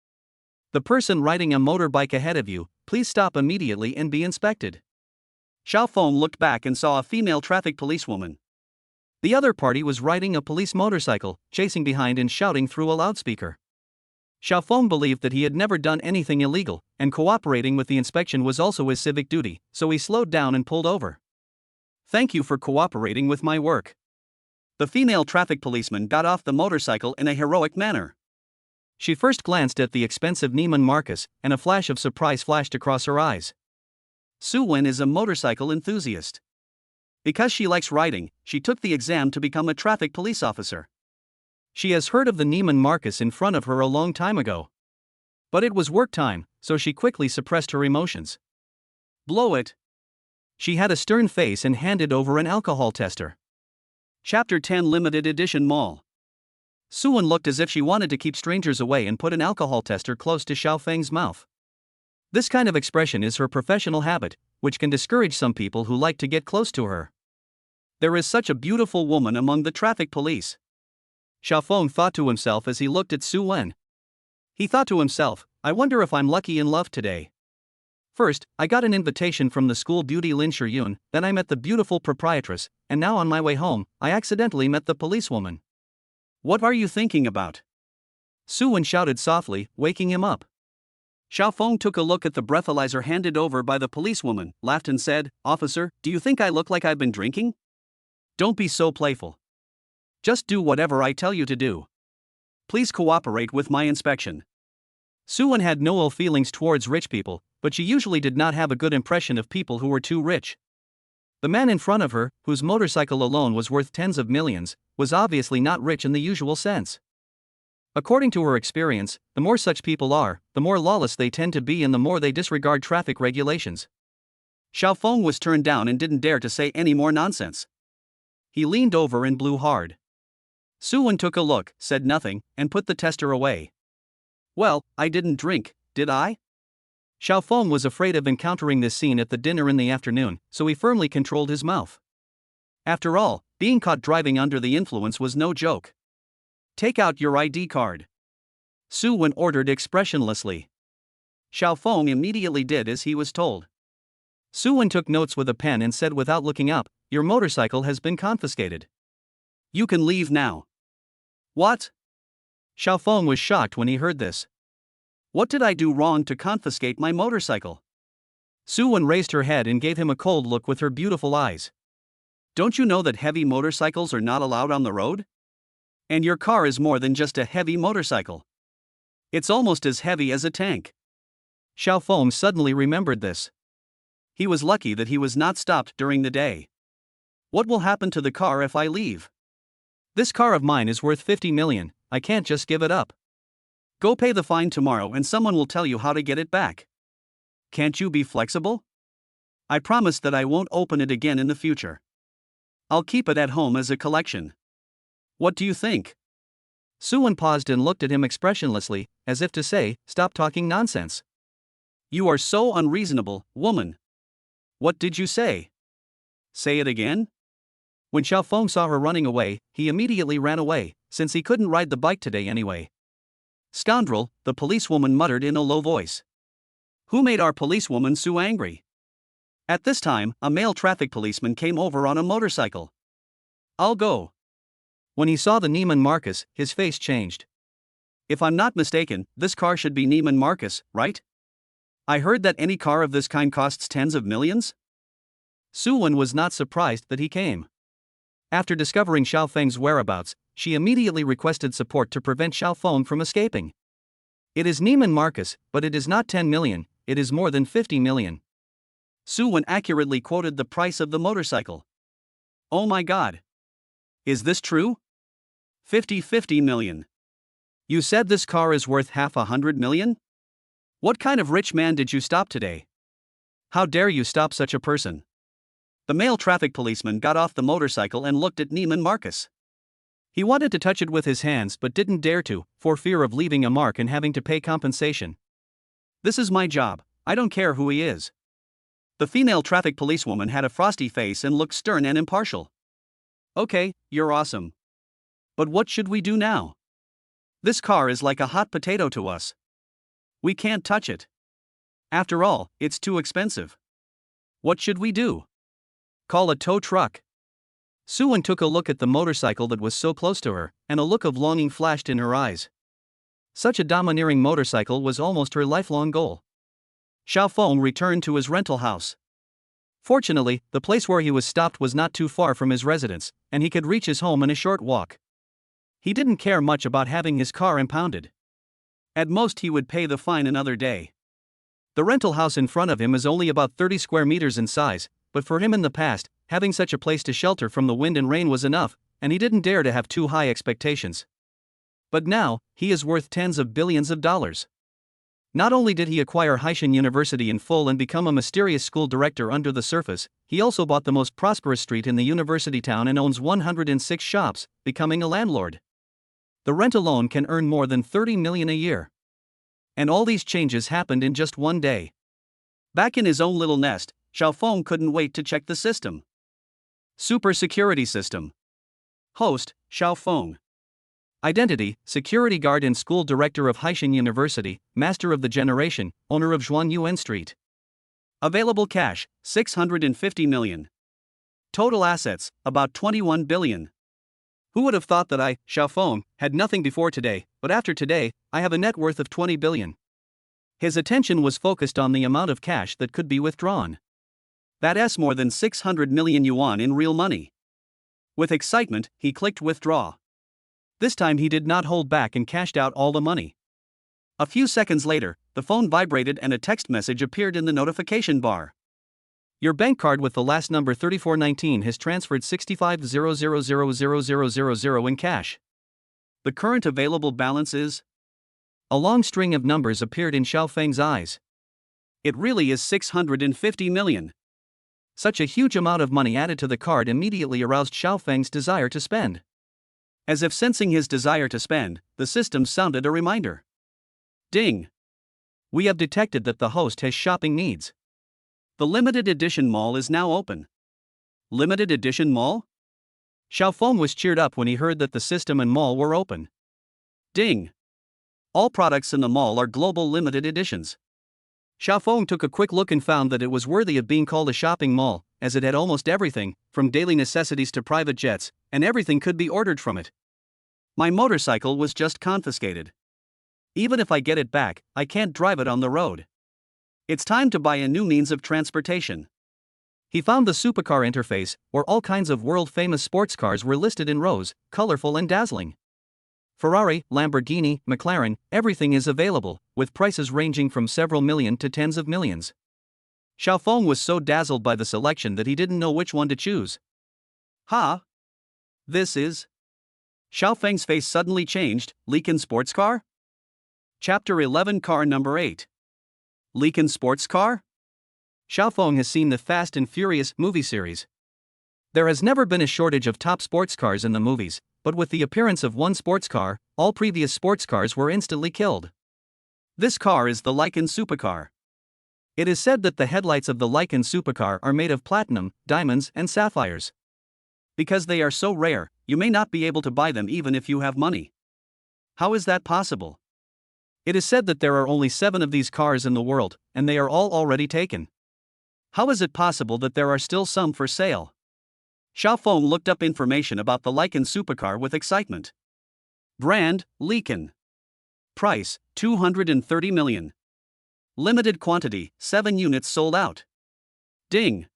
"The person riding a motorbike ahead of you, please stop immediately and be inspected." Xiaofeng looked back and saw a female traffic policewoman. The other party was riding a police motorcycle, chasing behind and shouting through a loudspeaker. Xiaofeng believed that he had never done anything illegal, and cooperating with the inspection was also his civic duty, so he slowed down and pulled over. "Thank you for cooperating with my work." The female traffic policeman got off the motorcycle in a heroic manner. She first glanced at the expensive Neiman Marcus, and a flash of surprise flashed across her eyes. Su Wen is a motorcycle enthusiast. Because she likes riding, she took the exam to become a traffic police officer. She has heard of the Neiman Marcus in front of her a long time ago. But it was work time, so she quickly suppressed her emotions. "Blow it." She had a stern face and handed over an alcohol tester. Chapter 10 Limited Edition Mall. Suan looked as if she wanted to keep strangers away and put an alcohol tester close to Xiaofeng's mouth. This kind of expression is her professional habit, which can discourage some people who like to get close to her. There is such a beautiful woman among the traffic police. Xiaofeng thought to himself as he looked at Su Wen. He thought to himself, "I wonder if I'm lucky in love today. First, I got an invitation from the school beauty Lin Shiyun, then I met the beautiful proprietress, and now on my way home, I accidentally met the policewoman. What are you thinking about?" Su Wen shouted softly, waking him up. Xiaofeng took a look at the breathalyzer handed over by the policewoman, laughed and said, "Officer, do you think I look like I've been drinking? Don't be so playful. Just do whatever I tell you to do. Please cooperate with my inspection." Suan had no ill feelings towards rich people, but she usually did not have a good impression of people who were too rich. The man in front of her, whose motorcycle alone was worth tens of millions, was obviously not rich in the usual sense. According to her experience, the more such people are, the more lawless they tend to be and the more they disregard traffic regulations. Xiaofeng was turned down and didn't dare to say any more nonsense. He leaned over and blew hard. Suan took a look, said nothing, and put the tester away. "Well, I didn't drink, did I?" Xiaofeng was afraid of encountering this scene at the dinner in the afternoon, so he firmly controlled his mouth. After all, being caught driving under the influence was no joke. "Take out your ID card," Su Wen ordered expressionlessly. Xiaofeng immediately did as he was told. Su Wen took notes with a pen and said without looking up, "Your motorcycle has been confiscated. You can leave now." "What?" Xiaofeng was shocked when he heard this. "What did I do wrong to confiscate my motorcycle?" Su Wen raised her head and gave him a cold look with her beautiful eyes. "Don't you know that heavy motorcycles are not allowed on the road? And your car is more than just a heavy motorcycle. It's almost as heavy as a tank." Xiaofeng suddenly remembered this. He was lucky that he was not stopped during the day. "What will happen to the car if I leave? This car of mine is worth 50 million, I can't just give it up. Go pay the fine tomorrow and someone will tell you how to get it back. Can't you be flexible? I promise that I won't open it again in the future. I'll keep it at home as a collection. What do you think?" Suan paused and looked at him expressionlessly, as if to say, "Stop talking nonsense. You are so unreasonable, woman." "What did you say?" "Say it again?" When Xiaofeng saw her running away, he immediately ran away, since he couldn't ride the bike today anyway. "Scoundrel," the policewoman muttered in a low voice. "Who made our policewoman so angry?" At this time, a male traffic policeman came over on a motorcycle. "I'll go." When he saw the Neiman Marcus, his face changed. "If I'm not mistaken, this car should be Neiman Marcus, right? I heard that any car of this kind costs tens of millions?" Su Wen was not surprised that he came. After discovering Xiao Feng's whereabouts, she immediately requested support to prevent Xiao Feng from escaping. It is Neiman Marcus, but it is not 10 million, it is more than 50 million. Su Wen accurately quoted the price of the motorcycle. Oh my god. Is this true? 50 million. You said this car is worth half 100 million? What kind of rich man did you stop today? How dare you stop such a person? The male traffic policeman got off the motorcycle and looked at Neiman Marcus. He wanted to touch it with his hands but didn't dare to, for fear of leaving a mark and having to pay compensation. This is my job, I don't care who he is. The female traffic policewoman had a frosty face and looked stern and impartial. Okay, you're awesome. But what should we do now? This car is like a hot potato to us. We can't touch it. After all, it's too expensive. What should we do? Call a tow truck. Su Wen took a look at the motorcycle that was so close to her, and a look of longing flashed in her eyes. Such a domineering motorcycle was almost her lifelong goal. Xiao Feng returned to his rental house. Fortunately, the place where he was stopped was not too far from his residence, and he could reach his home in a short walk. He didn't care much about having his car impounded. At most he would pay the fine another day. The rental house in front of him is only about 30 square meters in size, but for him in the past, having such a place to shelter from the wind and rain was enough, and he didn't dare to have too high expectations. But now, he is worth tens of billions of dollars. Not only did he acquire Haishan University in full and become a mysterious school director under the surface, he also bought the most prosperous street in the university town and owns 106 shops, becoming a landlord. The rent alone can earn more than 30 million a year. And all these changes happened in just one day. Back in his own little nest, Xiao Feng couldn't wait to check the system. Super Security System. Host, Xiao Feng. Identity, Security Guard and School Director of Haishan University, Master of the Generation, owner of Zhuan Yuan Street. Available cash, 650 million. Total assets, about 21 billion. Who would have thought that I, Xiao Feng, had nothing before today, but after today, I have a net worth of 20 billion. His attention was focused on the amount of cash that could be withdrawn. That's more than 600 million yuan in real money. With excitement, he clicked withdraw. This time he did not hold back and cashed out all the money. A few seconds later, the phone vibrated and a text message appeared in the notification bar. Your bank card with the last number 3419 has transferred 65,000,000 in cash. The current available balance is... A long string of numbers appeared in Xiao Feng's eyes. It really is 650 million. Such a huge amount of money added to the card immediately aroused Xiao Feng's desire to spend. As if sensing his desire to spend, the system sounded a reminder. Ding! We have detected that the host has shopping needs. The limited edition mall is now open. Limited edition mall? Xiao Feng was cheered up when he heard that the system and mall were open. Ding! All products in the mall are global limited editions. Xiao Feng took a quick look and found that it was worthy of being called a shopping mall, as it had almost everything, from daily necessities to private jets, and everything could be ordered from it. My motorcycle was just confiscated. Even if I get it back, I can't drive it on the road. It's time to buy a new means of transportation. He found the supercar interface, where all kinds of world-famous sports cars were listed in rows, colorful and dazzling. Ferrari, Lamborghini, McLaren, everything is available, with prices ranging from several million to tens of millions. Xiao Feng was so dazzled by the selection that he didn't know which one to choose. Ha! This is... Xiao Feng's face suddenly changed. Leakin sports car? Chapter 11 Car Number 8. Leakin sports car? Xiao Feng has seen the Fast and Furious movie series. There has never been a shortage of top sports cars in the movies, but with the appearance of one sports car, all previous sports cars were instantly killed. This car is the Lykan supercar. It is said that the headlights of the Lykan supercar are made of platinum, diamonds, and sapphires. Because they are so rare, you may not be able to buy them even if you have money. How is that possible? It is said that there are only 7 of these cars in the world, and they are all already taken. How is it possible that there are still some for sale? Xiao Feng looked up information about the Lykan supercar with excitement. Brand, Lykan. Price, 230 million. Limited quantity, 7 units sold out. Ding!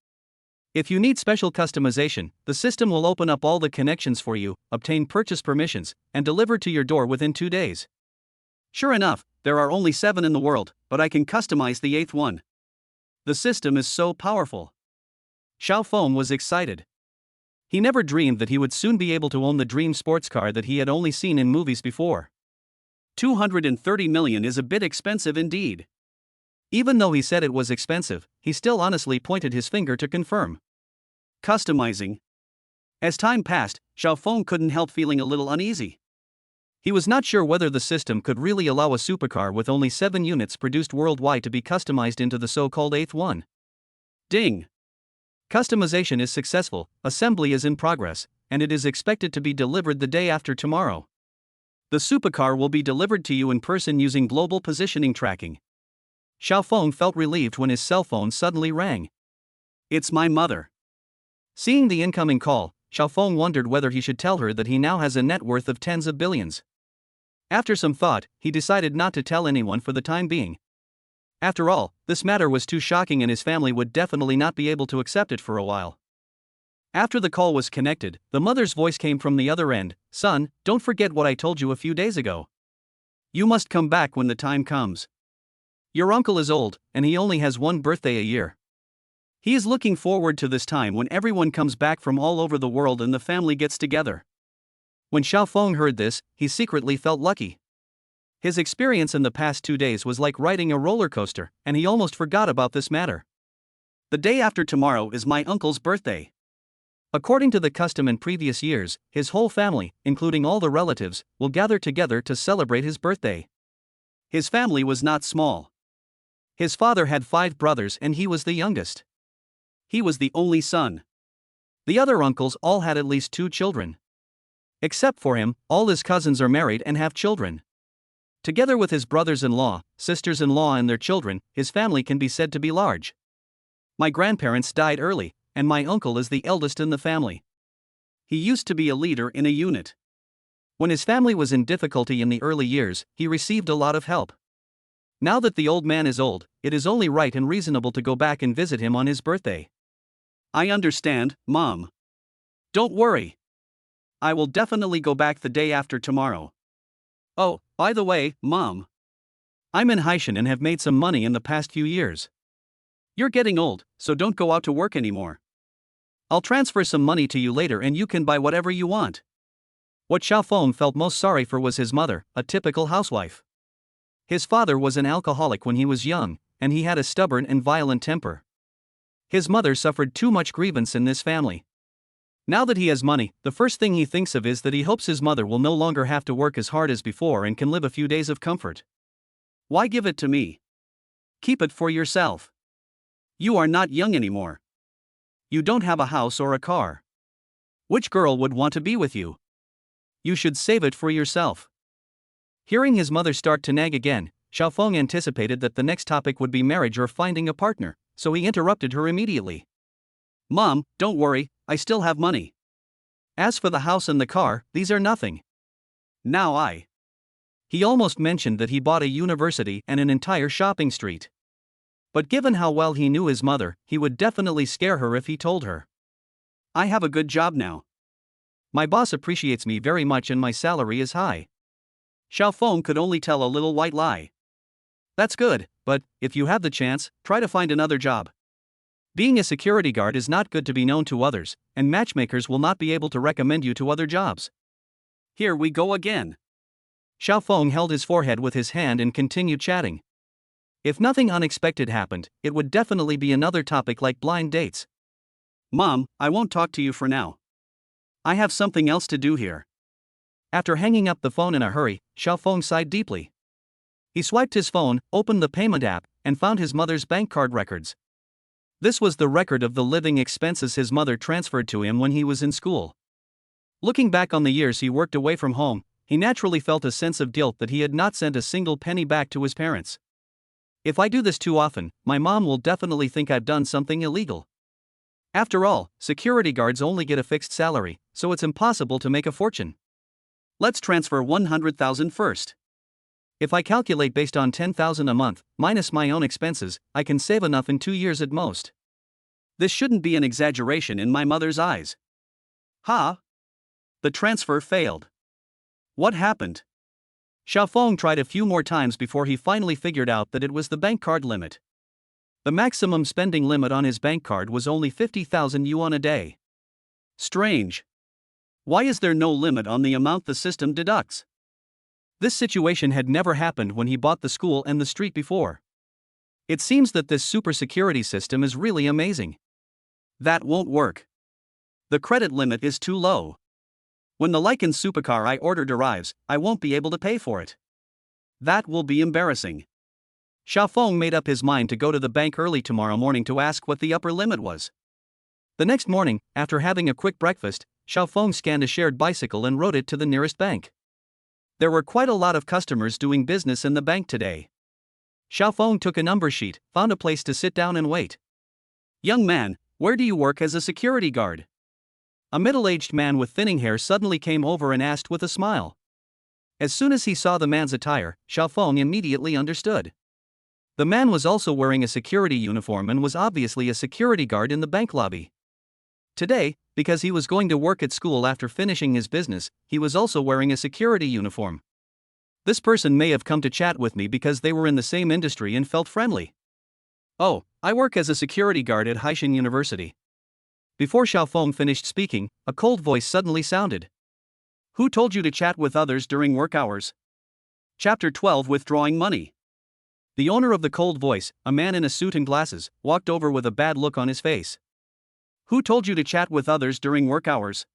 If you need special customization, the system will open up all the connections for you, obtain purchase permissions, and deliver to your door within 2 days. Sure enough, there are only 7 in the world, but I can customize the 8th one. The system is so powerful. Xiao Feng was excited. He never dreamed that he would soon be able to own the dream sports car that he had only seen in movies before. 230 million is a bit expensive indeed. Even though he said it was expensive, he still honestly pointed his finger to confirm. Customizing. As time passed, Xiao Feng couldn't help feeling a little uneasy. He was not sure whether the system could really allow a supercar with only 7 units produced worldwide to be customized into the so-called 8th one. Ding! Customization is successful, assembly is in progress, and it is expected to be delivered the day after tomorrow. The supercar will be delivered to you in person using global positioning tracking. Xiao Feng felt relieved when his cell phone suddenly rang. It's my mother. Seeing the incoming call, Xiao Feng wondered whether he should tell her that he now has a net worth of tens of billions. After some thought, he decided not to tell anyone for the time being. After all, this matter was too shocking and his family would definitely not be able to accept it for a while. After the call was connected, the mother's voice came from the other end. Son, don't forget what I told you a few days ago. You must come back when the time comes. Your uncle is old, and he only has one birthday a year. He is looking forward to this time when everyone comes back from all over the world and the family gets together. When Xiao Feng heard this, he secretly felt lucky. His experience in the past 2 days was like riding a roller coaster, and he almost forgot about this matter. The day after tomorrow is my uncle's birthday. According to the custom in previous years, his whole family, including all the relatives, will gather together to celebrate his birthday. His family was not small. His father had 5 brothers and he was the youngest. He was the only son. The other uncles all had at least 2 children. Except for him, all his cousins are married and have children. Together with his brothers-in-law, sisters-in-law and their children, his family can be said to be large. My grandparents died early, and my uncle is the eldest in the family. He used to be a leader in a unit. When his family was in difficulty in the early years, he received a lot of help. Now that the old man is old, it is only right and reasonable to go back and visit him on his birthday. I understand, Mom. Don't worry. I will definitely go back the day after tomorrow. Oh, by the way, Mom. I'm in Haishan and have made some money in the past few years. You're getting old, so don't go out to work anymore. I'll transfer some money to you later and you can buy whatever you want. What Xiao Feng felt most sorry for was his mother, a typical housewife. His father was an alcoholic when he was young, and he had a stubborn and violent temper. His mother suffered too much grievance in this family. Now that he has money, the first thing he thinks of is that he hopes his mother will no longer have to work as hard as before and can live a few days of comfort. Why give it to me? Keep it for yourself. You are not young anymore. You don't have a house or a car. Which girl would want to be with you? You should save it for yourself. Hearing his mother start to nag again, Xiao Feng anticipated that the next topic would be marriage or finding a partner, so he interrupted her immediately. Mom, don't worry, I still have money. As for the house and the car, these are nothing. He almost mentioned that he bought a university and an entire shopping street. But given how well he knew his mother, he would definitely scare her if he told her. I have a good job now. My boss appreciates me very much and my salary is high. Xiao Feng could only tell a little white lie. That's good, but, if you have the chance, try to find another job. Being a security guard is not good to be known to others, and matchmakers will not be able to recommend you to other jobs. Here we go again. Xiao Feng held his forehead with his hand and continued chatting. If nothing unexpected happened, it would definitely be another topic like blind dates. Mom, I won't talk to you for now. I have something else to do here. After hanging up the phone in a hurry, Xiao Feng sighed deeply. He swiped his phone, opened the payment app, and found his mother's bank card records. This was the record of the living expenses his mother transferred to him when he was in school. Looking back on the years he worked away from home, he naturally felt a sense of guilt that he had not sent a single penny back to his parents. If I do this too often, my mom will definitely think I've done something illegal. After all, security guards only get a fixed salary, so it's impossible to make a fortune. Let's transfer 100,000 first. If I calculate based on 10,000 a month, minus my own expenses, I can save enough in 2 years at most. This shouldn't be an exaggeration in my mother's eyes. Ha! The transfer failed. What happened? Xiaofeng tried a few more times before he finally figured out that it was the bank card limit. The maximum spending limit on his bank card was only 50,000 yuan a day. Strange. Why is there no limit on the amount the system deducts? This situation had never happened when he bought the school and the street before. It seems that this super security system is really amazing. That won't work. The credit limit is too low. When the Lycan supercar I ordered arrives, I won't be able to pay for it. That will be embarrassing. Xiaofeng made up his mind to go to the bank early tomorrow morning to ask what the upper limit was. The next morning, after having a quick breakfast, Xiaofeng scanned a shared bicycle and rode it to the nearest bank. There were quite a lot of customers doing business in the bank today. Xiaofeng took a number sheet, found a place to sit down and wait. "Young man, where do you work as a security guard?" A middle-aged man with thinning hair suddenly came over and asked with a smile. As soon as he saw the man's attire, Xiaofeng immediately understood. The man was also wearing a security uniform and was obviously a security guard in the bank lobby. Today, because he was going to work at school after finishing his business, he was also wearing a security uniform. This person may have come to chat with me because they were in the same industry and felt friendly. "Oh, I work as a security guard at Haishan University." Before Xiaofeng finished speaking, a cold voice suddenly sounded. "Who told you to chat with others during work hours?" Chapter 12: Withdrawing Money. The owner of the cold voice, a man in a suit and glasses, walked over with a bad look on his face. "Who told you to chat with others during work hours?"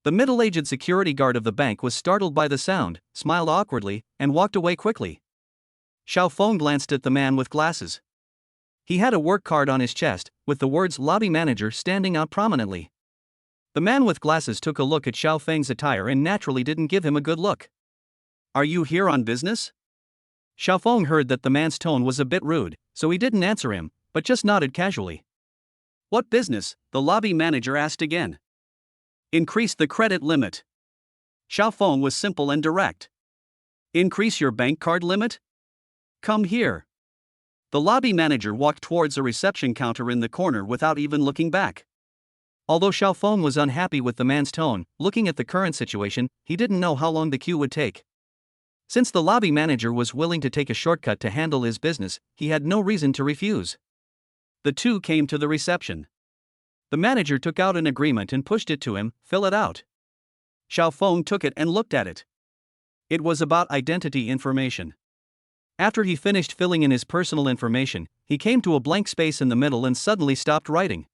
The middle-aged security guard of the bank was startled by the sound, smiled awkwardly, and walked away quickly. Xiaofeng glanced at the man with glasses. He had a work card on his chest, with the words "Lobby Manager" standing out prominently. The man with glasses took a look at Xiaofeng's attire and naturally didn't give him a good look. "Are you here on business?" Xiaofeng heard that the man's tone was a bit rude, so he didn't answer him, but just nodded casually. "What business?" the lobby manager asked again. "Increase the credit limit." Xiaofeng was simple and direct. "Increase your bank card limit? Come here." The lobby manager walked towards a reception counter in the corner without even looking back. Although Xiaofeng was unhappy with the man's tone, looking at the current situation, he didn't know how long the queue would take. Since the lobby manager was willing to take a shortcut to handle his business, he had no reason to refuse. The two came to the reception. The manager took out an agreement and pushed it to him. "Fill it out." Xiaofeng took it and looked at it. It was about identity information. After he finished filling in his personal information, he came to a blank space in the middle and suddenly stopped writing.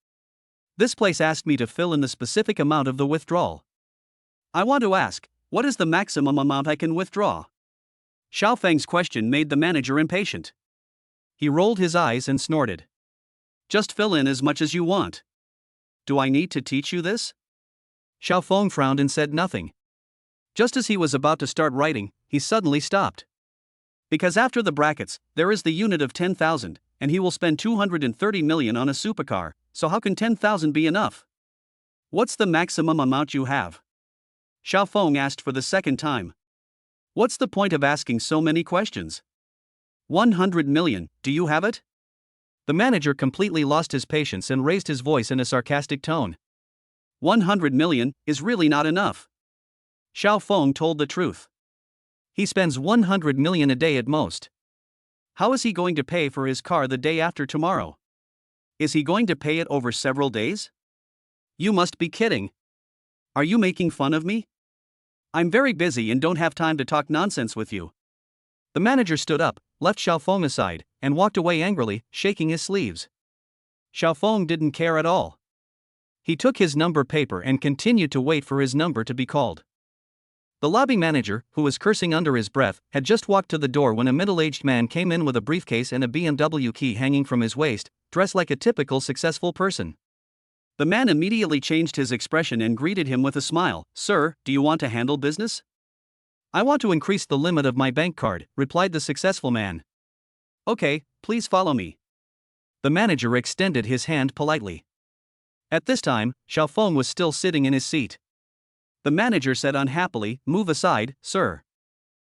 "This place asked me to fill in the specific amount of the withdrawal. I want to ask, what is the maximum amount I can withdraw?" Xiaofeng's question made the manager impatient. He rolled his eyes and snorted. "Just fill in as much as you want. Do I need to teach you this?" Xiaofeng frowned and said nothing. Just as he was about to start writing, he suddenly stopped. Because after the brackets, there is the unit of 10,000, and he will spend 230 million on a supercar, so how can 10,000 be enough? "What's the maximum amount you have?" Xiaofeng asked for the second time. "What's the point of asking so many questions?" 100 million, do you have it?" The manager completely lost his patience and raised his voice in a sarcastic tone. 100 million is really not enough. Xiaofeng told the truth. He spends 100 million a day at most. How is he going to pay for his car the day after tomorrow? Is he going to pay it over several days? You must be kidding. Are you making fun of me? I'm very busy and don't have time to talk nonsense with you. The manager stood up, left Xiaofeng aside, and walked away angrily, shaking his sleeves. Xiaofeng didn't care at all. He took his number paper and continued to wait for his number to be called. The lobby manager, who was cursing under his breath, had just walked to the door when a middle-aged man came in with a briefcase and a BMW key hanging from his waist, dressed like a typical successful person. The man immediately changed his expression and greeted him with a smile. "Sir, do you want to handle business?" "I want to increase the limit of my bank card," replied the successful man. "Okay, please follow me." The manager extended his hand politely. At this time, Xiaofeng was still sitting in his seat. The manager said unhappily, "Move aside, sir.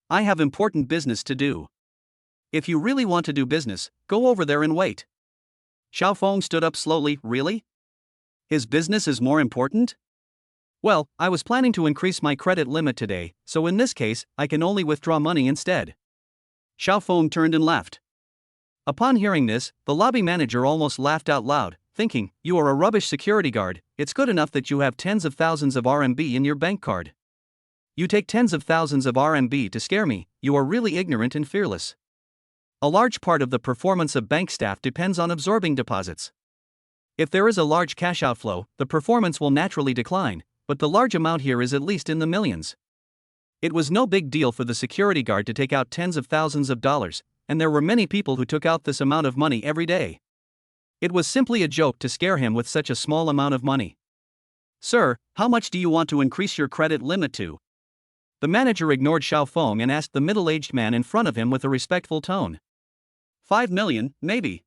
I have important business to do. If you really want to do business, go over there and wait." Xiaofeng stood up slowly. Really? His business is more important? Well, I was planning to increase my credit limit today, so in this case, I can only withdraw money instead. Xiaofeng turned and left. Upon hearing this, the lobby manager almost laughed out loud, thinking, you are a rubbish security guard. It's good enough that you have tens of thousands of RMB in your bank card. You take tens of thousands of RMB to scare me. You are really ignorant and fearless. A large part of the performance of bank staff depends on absorbing deposits. If there is a large cash outflow, the performance will naturally decline, but the large amount here is at least in the millions. It was no big deal for the security guard to take out tens of thousands of dollars, and there were many people who took out this amount of money every day. It was simply a joke to scare him with such a small amount of money. Sir, how much do you want to increase your credit limit to? The manager ignored Xiaofeng and asked the middle-aged man in front of him with a respectful tone. 5 million, maybe.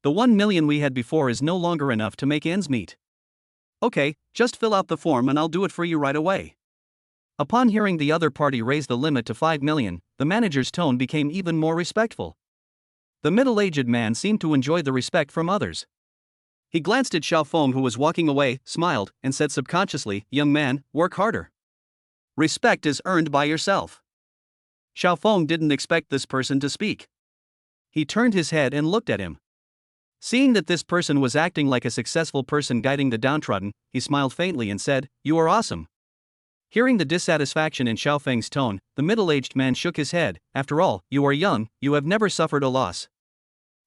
The 1 million we had before is no longer enough to make ends meet. Okay, just fill out the form and I'll do it for you right away. Upon hearing the other party raise the limit to 5 million, the manager's tone became even more respectful. The middle-aged man seemed to enjoy the respect from others. He glanced at Xiaofeng, who was walking away, smiled, and said subconsciously, young man, work harder. Respect is earned by yourself. Xiaofeng didn't expect this person to speak. He turned his head and looked at him. Seeing that this person was acting like a successful person guiding the downtrodden, he smiled faintly and said, you are awesome. Hearing the dissatisfaction in Xiaofeng's tone, the middle-aged man shook his head. After all, you are young, you have never suffered a loss.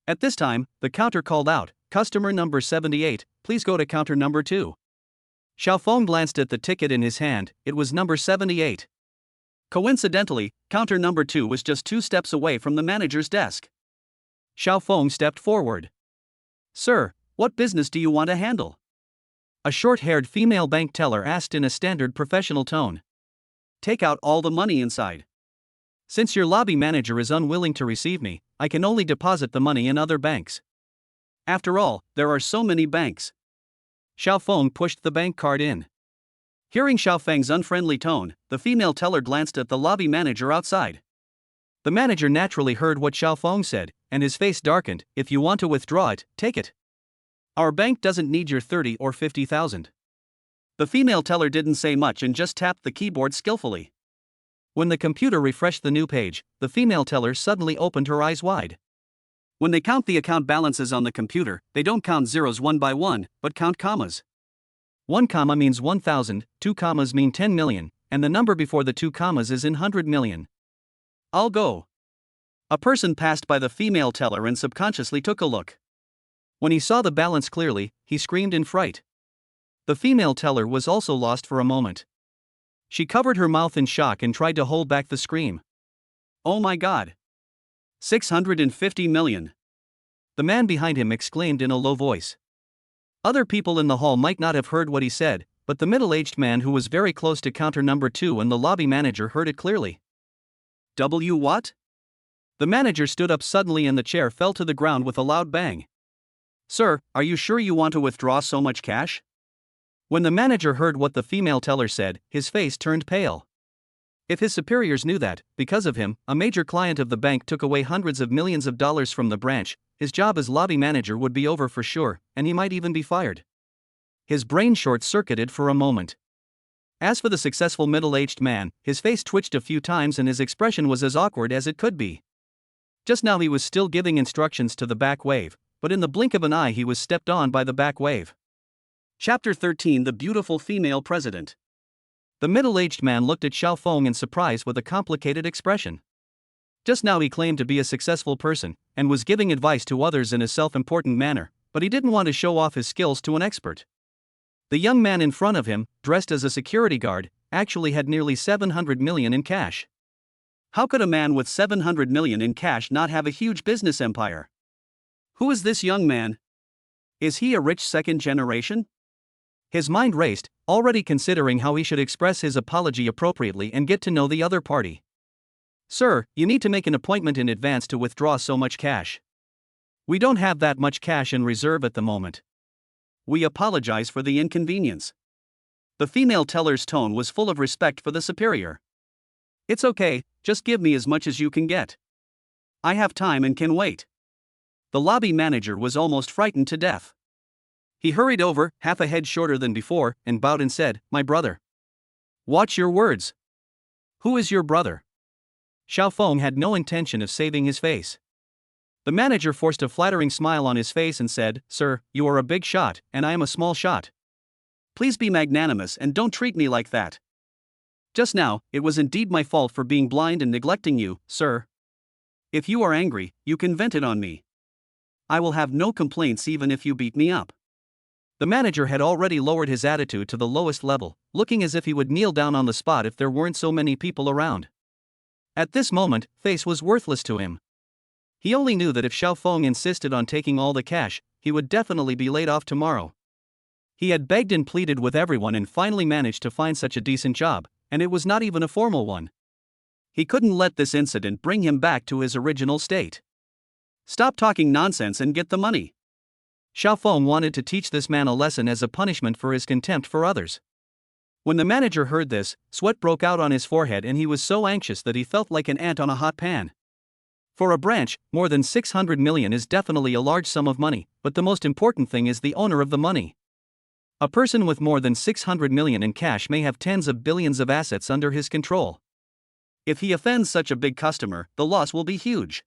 At this time, the counter called out, customer number 78, please go to counter number 2. Xiaofeng glanced at the ticket in his hand. It was number 78. Coincidentally, counter number 2 was just 2 steps away from the manager's desk. Xiaofeng stepped forward. Sir, what business do you want to handle? A short-haired female bank teller asked in a standard professional tone. Take out all the money inside. Since your lobby manager is unwilling to receive me, I can only deposit the money in other banks. After all, there are so many banks. Xiaofeng pushed the bank card in. Hearing Xiaofeng's unfriendly tone, the female teller glanced at the lobby manager outside. The manager naturally heard what Xiaofeng said, and his face darkened. If you want to withdraw it, take it. Our bank doesn't need your 30 or 50,000. The female teller didn't say much and just tapped the keyboard skillfully. When the computer refreshed the new page, the female teller suddenly opened her eyes wide. When they count the account balances on the computer, they don't count zeros one by one, but count commas. 1 comma means 1,000, 2 commas mean 10 million, and the number before the 2 commas is in 100 million. I'll go. A person passed by the female teller and subconsciously took a look. When he saw the balance clearly, he screamed in fright. The female teller was also lost for a moment. She covered her mouth in shock and tried to hold back the scream. Oh my God! 650 million! The man behind him exclaimed in a low voice. Other people in the hall might not have heard what he said, but the middle-aged man who was very close to counter number 2 and the lobby manager heard it clearly. What? The manager stood up suddenly and the chair fell to the ground with a loud bang. Sir, are you sure you want to withdraw so much cash? When the manager heard what the female teller said, his face turned pale. If his superiors knew that, because of him, a major client of the bank took away hundreds of millions of dollars from the branch, his job as lobby manager would be over for sure, and he might even be fired. His brain short-circuited for a moment. As for the successful middle-aged man, his face twitched a few times and his expression was as awkward as it could be. Just now he was still giving instructions to the back wave, but in the blink of an eye he was stepped on by the back wave. Chapter 13: The Beautiful Female President. The middle-aged man looked at Xiaofeng in surprise with a complicated expression. Just now he claimed to be a successful person, and was giving advice to others in a self-important manner, but he didn't want to show off his skills to an expert. The young man in front of him, dressed as a security guard, actually had nearly 700 million in cash. How could a man with 700 million in cash not have a huge business empire? Who is this young man? Is he a rich second generation? His mind raced, already considering how he should express his apology appropriately and get to know the other party. Sir, you need to make an appointment in advance to withdraw so much cash. We don't have that much cash in reserve at the moment. We apologize for the inconvenience. The female teller's tone was full of respect for the superior. It's okay, just give me as much as you can get. I have time and can wait. The lobby manager was almost frightened to death. He hurried over, half a head shorter than before, and bowed and said, "My brother." "Watch your words." "Who is your brother?" Xiaofeng had no intention of saving his face. The manager forced a flattering smile on his face and said, "Sir, you are a big shot, and I am a small shot. Please be magnanimous and don't treat me like that. Just now, it was indeed my fault for being blind and neglecting you, sir. If you are angry, you can vent it on me. I will have no complaints even if you beat me up." The manager had already lowered his attitude to the lowest level, looking as if he would kneel down on the spot if there weren't so many people around. At this moment, face was worthless to him. He only knew that if Xiaofeng insisted on taking all the cash, he would definitely be laid off tomorrow. He had begged and pleaded with everyone and finally managed to find such a decent job, and it was not even a formal one. He couldn't let this incident bring him back to his original state. "Stop talking nonsense and get the money." Xiaofeng wanted to teach this man a lesson as a punishment for his contempt for others. When the manager heard this, sweat broke out on his forehead and he was so anxious that he felt like an ant on a hot pan. For a branch, more than 600 million is definitely a large sum of money, but the most important thing is the owner of the money. A person with more than 600 million in cash may have tens of billions of assets under his control. If he offends such a big customer, the loss will be huge.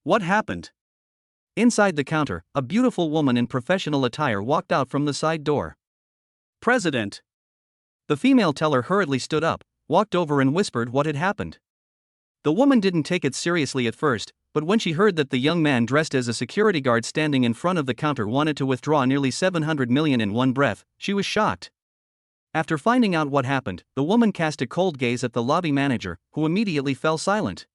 What happened? Inside the counter, a beautiful woman in professional attire walked out from the side door. "President." The female teller hurriedly stood up, walked over and whispered what had happened. The woman didn't take it seriously at first, but when she heard that the young man dressed as a security guard standing in front of the counter wanted to withdraw nearly 700 million in one breath, she was shocked. After finding out what happened, the woman cast a cold gaze at the lobby manager, who immediately fell silent.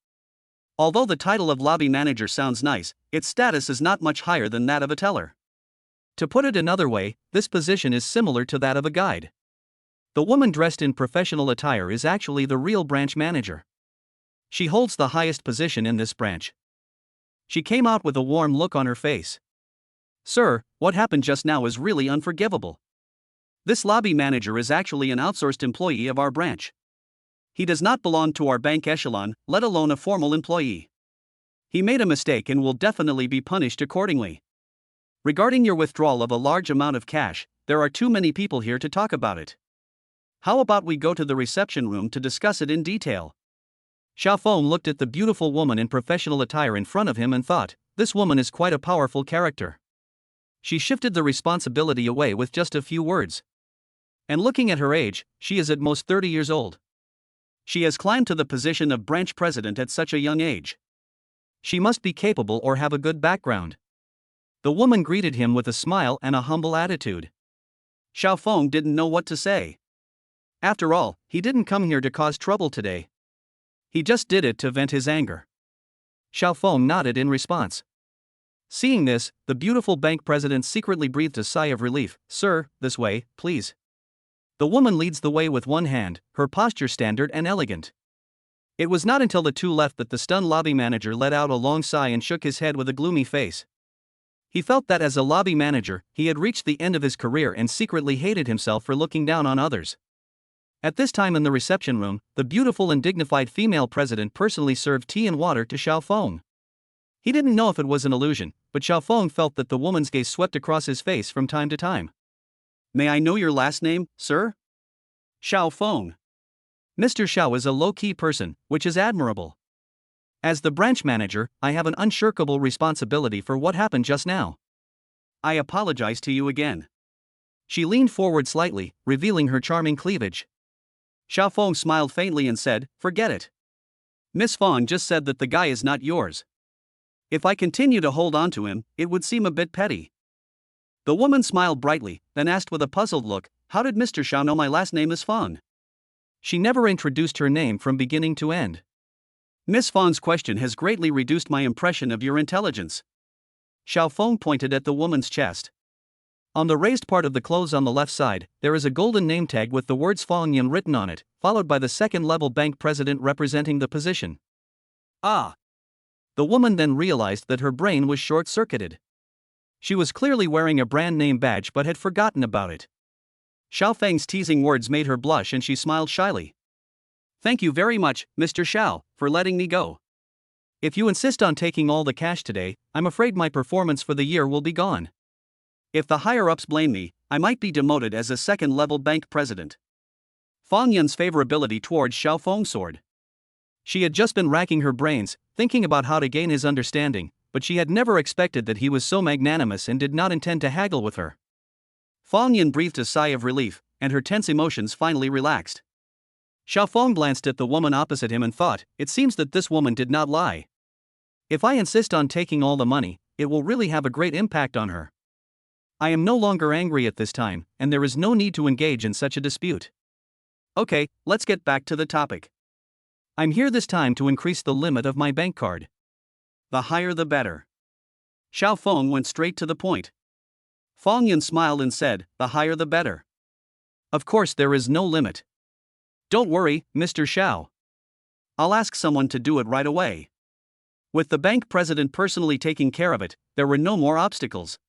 Although the title of lobby manager sounds nice, its status is not much higher than that of a teller. To put it another way, this position is similar to that of a guide. The woman dressed in professional attire is actually the real branch manager. She holds the highest position in this branch. She came out with a warm look on her face. "Sir, what happened just now is really unforgivable. This lobby manager is actually an outsourced employee of our branch. He does not belong to our bank echelon, let alone a formal employee. He made a mistake and will definitely be punished accordingly. Regarding your withdrawal of a large amount of cash, there are too many people here to talk about it. How about we go to the reception room to discuss it in detail?" Xiaofeng looked at the beautiful woman in professional attire in front of him and thought, this woman is quite a powerful character. She shifted the responsibility away with just a few words. And looking at her age, she is at most 30 years old. She has climbed to the position of branch president at such a young age. She must be capable or have a good background. The woman greeted him with a smile and a humble attitude. Xiaofeng didn't know what to say. After all, he didn't come here to cause trouble today. He just did it to vent his anger. Xiaofeng nodded in response. Seeing this, the beautiful bank president secretly breathed a sigh of relief. "Sir, this way, please." The woman leads the way with one hand, her posture standard and elegant. It was not until the two left that the stunned lobby manager let out a long sigh and shook his head with a gloomy face. He felt that as a lobby manager, he had reached the end of his career and secretly hated himself for looking down on others. At this time in the reception room, the beautiful and dignified female president personally served tea and water to Xiaofeng. He didn't know if it was an illusion, but Xiaofeng felt that the woman's gaze swept across his face from time to time. "May I know your last name, sir?" "Xiaofeng." Mr. Xiao is a low-key person, which is admirable. As the branch manager, I have an unshirkable responsibility for what happened just now. I apologize to you again. She leaned forward slightly, revealing her charming cleavage. Xiaofeng smiled faintly and said, "Forget it. Miss Fong just said that the guy is not yours. If I continue to hold on to him, it would seem a bit petty." The woman smiled brightly, then asked with a puzzled look, "How did Mr. Xiao know my last name is Fong?" She never introduced her name from beginning to end. "Miss Fong's question has greatly reduced my impression of your intelligence." Xiaofeng pointed at the woman's chest. On the raised part of the clothes on the left side, there is a golden name tag with the words Fong Yin written on it, followed by the second-level bank president representing the position. Ah! The woman then realized that her brain was short-circuited. She was clearly wearing a brand name badge but had forgotten about it. Xiaofeng's teasing words made her blush and she smiled shyly. "Thank you very much, Mr. Xiao, for letting me go. If you insist on taking all the cash today, I'm afraid my performance for the year will be gone. If the higher-ups blame me, I might be demoted as a second-level bank president. Fang Yun's favorability towards Xiao Feng soared. She had just been racking her brains, thinking about how to gain his understanding, but she had never expected that he was so magnanimous and did not intend to haggle with her. Fang Yun breathed a sigh of relief, and her tense emotions finally relaxed. Xiao Feng glanced at the woman opposite him and thought, it seems that this woman did not lie. If I insist on taking all the money, it will really have a great impact on her. I am no longer angry at this time, and there is no need to engage in such a dispute. Okay, let's get back to the topic. I'm here this time to increase the limit of my bank card. The higher the better. Xiao Feng went straight to the point. Fang Yun smiled and said, the higher the better. Of course there is no limit. Don't worry, Mr. Xiao. I'll ask someone to do it right away. With the bank president personally taking care of it, there were no more obstacles.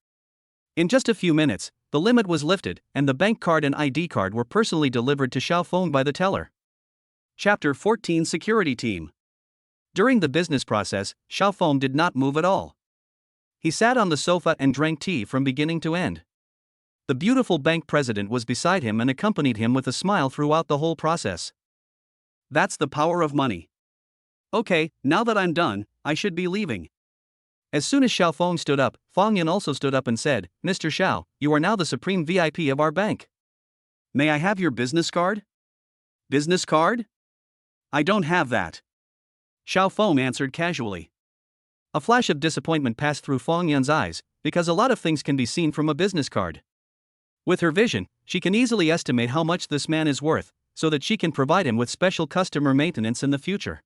In just a few minutes, the limit was lifted, and the bank card and ID card were personally delivered to Xiao Feng by the teller. Chapter 14 Security Team. During the business process, Xiao Feng did not move at all. He sat on the sofa and drank tea from beginning to end. The beautiful bank president was beside him and accompanied him with a smile throughout the whole process. That's the power of money. Okay, now that I'm done, I should be leaving. As soon as Xiao Feng stood up, Fang Yun also stood up and said, Mr. Xiao, you are now the supreme VIP of our bank. May I have your business card? Business card? I don't have that. Xiao Feng answered casually. A flash of disappointment passed through Fang Yun's eyes, because a lot of things can be seen from a business card. With her vision, she can easily estimate how much this man is worth, so that she can provide him with special customer maintenance in the future.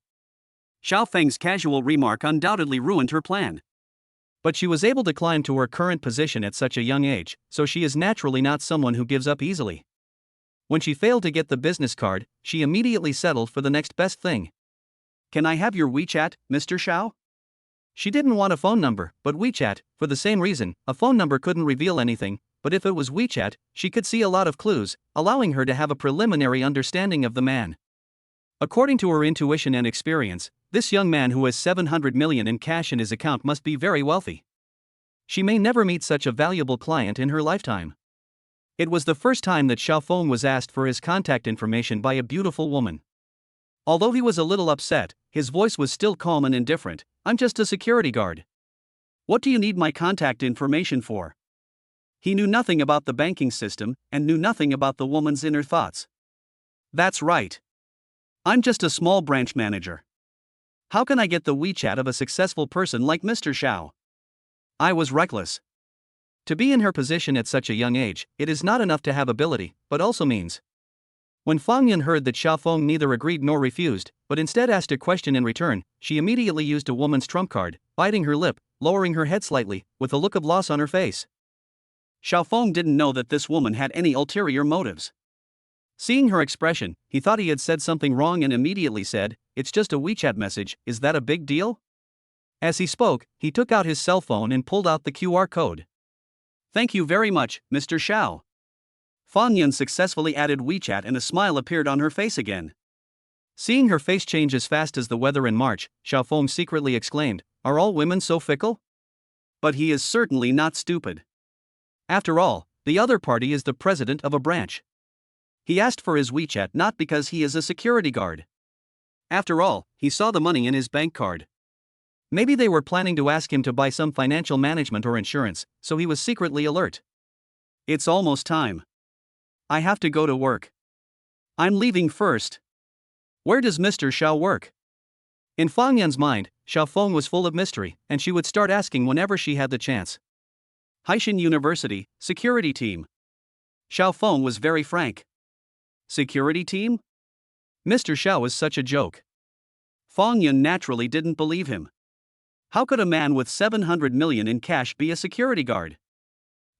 Xiao Feng's casual remark undoubtedly ruined her plan. But she was able to climb to her current position at such a young age, so she is naturally not someone who gives up easily. When she failed to get the business card, she immediately settled for the next best thing. Can I have your WeChat, Mr. Xiao? She didn't want a phone number, but WeChat, for the same reason. A phone number couldn't reveal anything, but if it was WeChat, she could see a lot of clues, allowing her to have a preliminary understanding of the man. According to her intuition and experience, this young man who has 700 million in cash in his account must be very wealthy. She may never meet such a valuable client in her lifetime. It was the first time that Xiao Feng was asked for his contact information by a beautiful woman. Although he was a little upset, his voice was still calm and indifferent. I'm just a security guard. What do you need my contact information for? He knew nothing about the banking system, and knew nothing about the woman's inner thoughts. That's right. I'm just a small branch manager. How can I get the WeChat of a successful person like Mr. Xiao? I was reckless. To be in her position at such a young age, it is not enough to have ability, but also means. When Fang Yun heard that Xiao Feng neither agreed nor refused, but instead asked a question in return, she immediately used a woman's trump card, biting her lip, lowering her head slightly, with a look of loss on her face. Xiao Feng didn't know that this woman had any ulterior motives. Seeing her expression, he thought he had said something wrong and immediately said, It's just a WeChat message, is that a big deal? As he spoke, he took out his cell phone and pulled out the QR code. Thank you very much, Mr. Xiao. Fang Yun successfully added WeChat and a smile appeared on her face again. Seeing her face change as fast as the weather in March, Xiao Feng secretly exclaimed, Are all women so fickle? But he is certainly not stupid. After all, the other party is the president of a branch. He asked for his WeChat not because he is a security guard. After all, he saw the money in his bank card. Maybe they were planning to ask him to buy some financial management or insurance, so he was secretly alert. It's almost time. I have to go to work. I'm leaving first. Where does Mr. Xiao work? In Fang Yun's mind, Xiao Feng was full of mystery, and she would start asking whenever she had the chance. Haishan University, Security Team. Xiao Feng was very frank. Security team? Mr. Xiao is such a joke. Fang Yun naturally didn't believe him. How could a man with 700 million in cash be a security guard?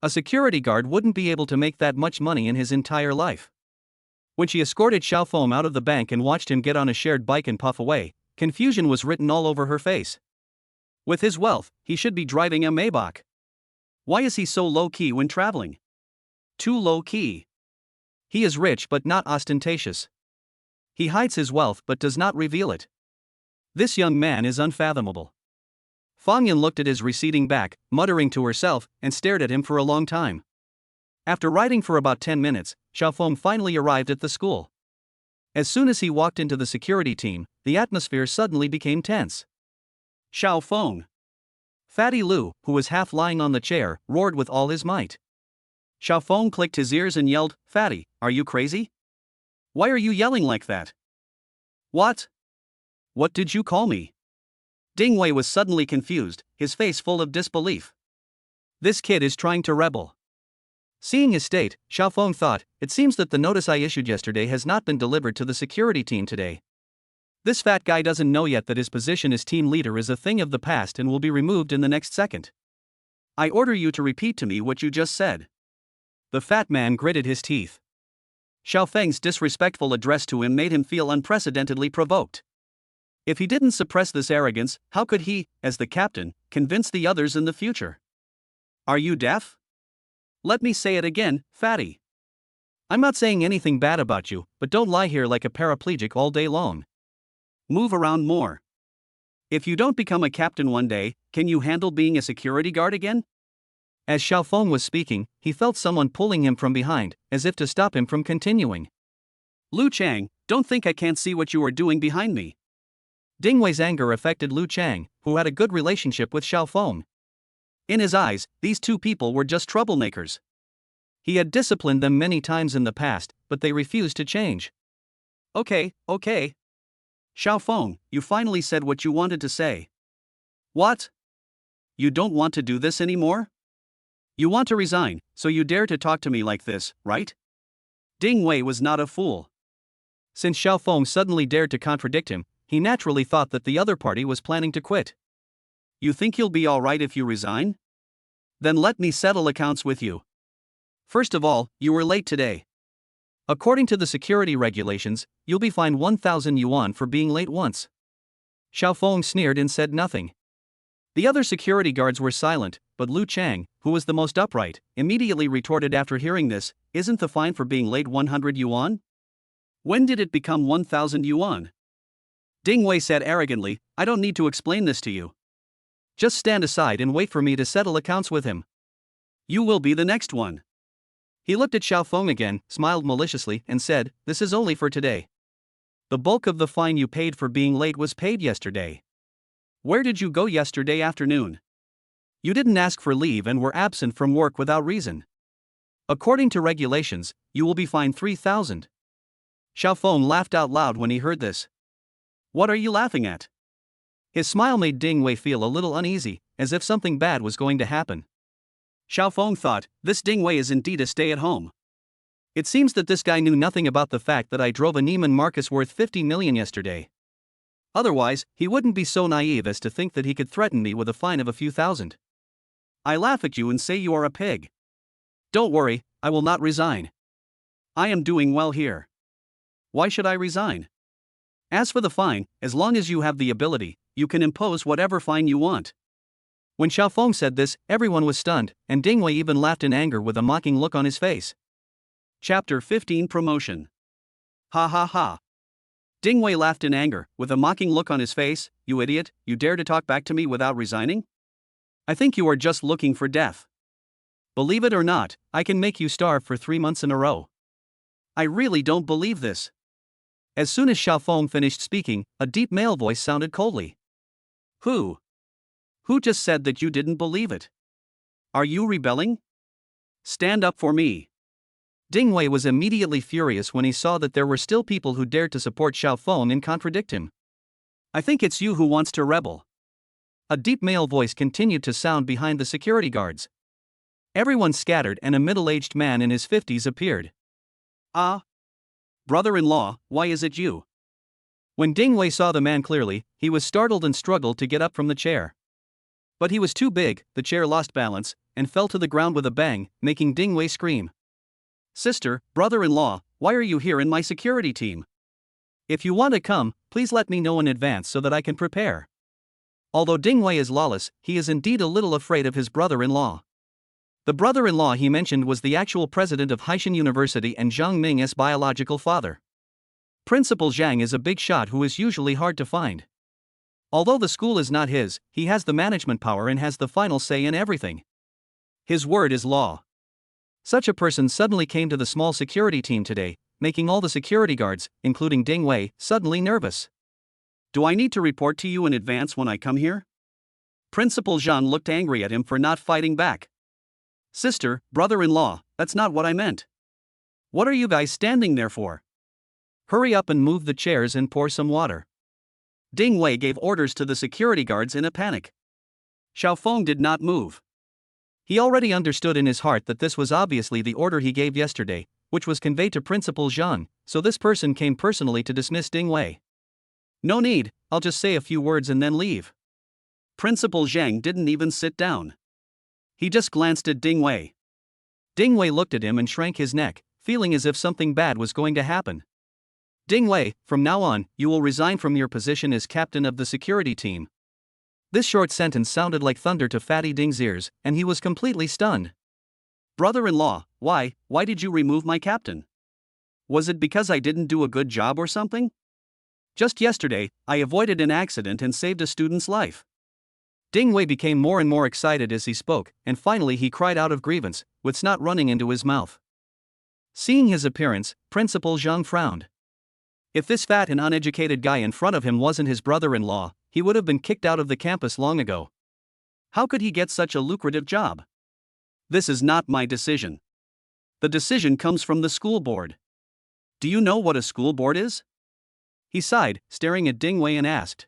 A security guard wouldn't be able to make that much money in his entire life. When she escorted Xiao Feng out of the bank and watched him get on a shared bike and puff away, confusion was written all over her face. With his wealth, he should be driving a Maybach. Why is he so low-key when traveling? Too low-key. He is rich but not ostentatious. He hides his wealth but does not reveal it. This young man is unfathomable. Fang Yan looked at his receding back, muttering to herself, and stared at him for a long time. After riding for about 10 minutes, Xiaofeng finally arrived at the school. As soon as he walked into the security team, the atmosphere suddenly became tense. Xiaofeng! Fatty Lu, who was half lying on the chair, roared with all his might. Xiaofeng clicked his ears and yelled, "Fatty, are you crazy? Why are you yelling like that?" "What? What did you call me?" Ding Wei was suddenly confused, his face full of disbelief. This kid is trying to rebel. Seeing his state, Xiaofeng thought, it seems that the notice I issued yesterday has not been delivered to the security team today. This fat guy doesn't know yet that his position as team leader is a thing of the past and will be removed in the next second. I order you to repeat to me what you just said. The fat man gritted his teeth. Xiaofeng's disrespectful address to him made him feel unprecedentedly provoked. If he didn't suppress this arrogance, how could he, as the captain, convince the others in the future? Are you deaf? Let me say it again, fatty. I'm not saying anything bad about you, but don't lie here like a paraplegic all day long. Move around more. If you don't become a captain one day, can you handle being a security guard again? As Xiaofeng was speaking, he felt someone pulling him from behind, as if to stop him from continuing. Lu Chang, don't think I can't see what you are doing behind me. Ding Wei's anger affected Lu Chang, who had a good relationship with Xiaofeng. In his eyes, these two people were just troublemakers. He had disciplined them many times in the past, but they refused to change. Okay. Xiaofeng, you finally said what you wanted to say. What? You don't want to do this anymore? You want to resign, so you dare to talk to me like this, right? Ding Wei was not a fool. Since Xiaofeng suddenly dared to contradict him, he naturally thought that the other party was planning to quit. You think you'll be alright if you resign? Then let me settle accounts with you. First of all, you were late today. According to the security regulations, you'll be fined 1,000 yuan for being late once. Xiaofeng sneered and said nothing. The other security guards were silent, but Lu Chang, who was the most upright, immediately retorted after hearing this, "Isn't the fine for being late 100 yuan? When did it become 1,000 yuan? Ding Wei said arrogantly, "I don't need to explain this to you. Just stand aside and wait for me to settle accounts with him. You will be the next one." He looked at Xiaofeng again, smiled maliciously, and said, "This is only for today. The bulk of the fine you paid for being late was paid yesterday. Where did you go yesterday afternoon? You didn't ask for leave and were absent from work without reason. According to regulations, you will be fined 3,000. Xiaofeng laughed out loud when he heard this. What are you laughing at? His smile made Ding Wei feel a little uneasy, as if something bad was going to happen. Xiaofeng thought, this Ding Wei is indeed a stay-at-home. It seems that this guy knew nothing about the fact that I drove a Neiman Marcus worth 50 million yesterday. Otherwise, he wouldn't be so naive as to think that he could threaten me with a fine of a few thousand. I laugh at you and say you are a pig. Don't worry, I will not resign. I am doing well here. Why should I resign? As for the fine, as long as you have the ability, you can impose whatever fine you want. When Xiaofeng said this, everyone was stunned, and Ding Wei even laughed in anger with a mocking look on his face. Chapter 15 Promotion. Ha ha ha. Ding Wei laughed in anger, with a mocking look on his face. You idiot, you dare to talk back to me without resigning? I think you are just looking for death. Believe it or not, I can make you starve for 3 months in a row. I really don't believe this. As soon as Xiaofeng finished speaking, a deep male voice sounded coldly. Who? Who just said that you didn't believe it? Are you rebelling? Stand up for me. Ding Wei was immediately furious when he saw that there were still people who dared to support Xiaofeng and contradict him. I think it's you who wants to rebel. A deep male voice continued to sound behind the security guards. Everyone scattered and a middle-aged man in his 50s appeared. Ah. Brother-in-law, why is it you? When Ding Wei saw the man clearly, he was startled and struggled to get up from the chair. But he was too big, the chair lost balance, and fell to the ground with a bang, making Ding Wei scream. Sister, brother-in-law, why are you here in my security team? If you want to come, please let me know in advance so that I can prepare. Although Ding Wei is lawless, he is indeed a little afraid of his brother-in-law. The brother-in-law he mentioned was the actual president of Haishan University and Zhang Ming's biological father. Principal Zhang is a big shot who is usually hard to find. Although the school is not his, he has the management power and has the final say in everything. His word is law. Such a person suddenly came to the small security team today, making all the security guards, including Ding Wei, suddenly nervous. Do I need to report to you in advance when I come here? Principal Zhang looked angry at him for not fighting back. Sister, brother-in-law, that's not what I meant. What are you guys standing there for? Hurry up and move the chairs and pour some water. Ding Wei gave orders to the security guards in a panic. Xiaofeng did not move. He already understood in his heart that this was obviously the order he gave yesterday, which was conveyed to Principal Zhang, so this person came personally to dismiss Ding Wei. No need, I'll just say a few words and then leave. Principal Zhang didn't even sit down. He just glanced at Ding Wei. Ding Wei looked at him and shrank his neck, feeling as if something bad was going to happen. Ding Wei, from now on, you will resign from your position as captain of the security team. This short sentence sounded like thunder to Fatty Ding's ears, and he was completely stunned. Brother-in-law, why did you remove my captain? Was it because I didn't do a good job or something? Just yesterday, I avoided an accident and saved a student's life. Ding Wei became more and more excited as he spoke, and finally he cried out of grievance, with snot running into his mouth. Seeing his appearance, Principal Zhang frowned. If this fat and uneducated guy in front of him wasn't his brother-in-law, he would have been kicked out of the campus long ago. How could he get such a lucrative job? This is not my decision. The decision comes from the school board. Do you know what a school board is? He sighed, staring at Ding Wei and asked.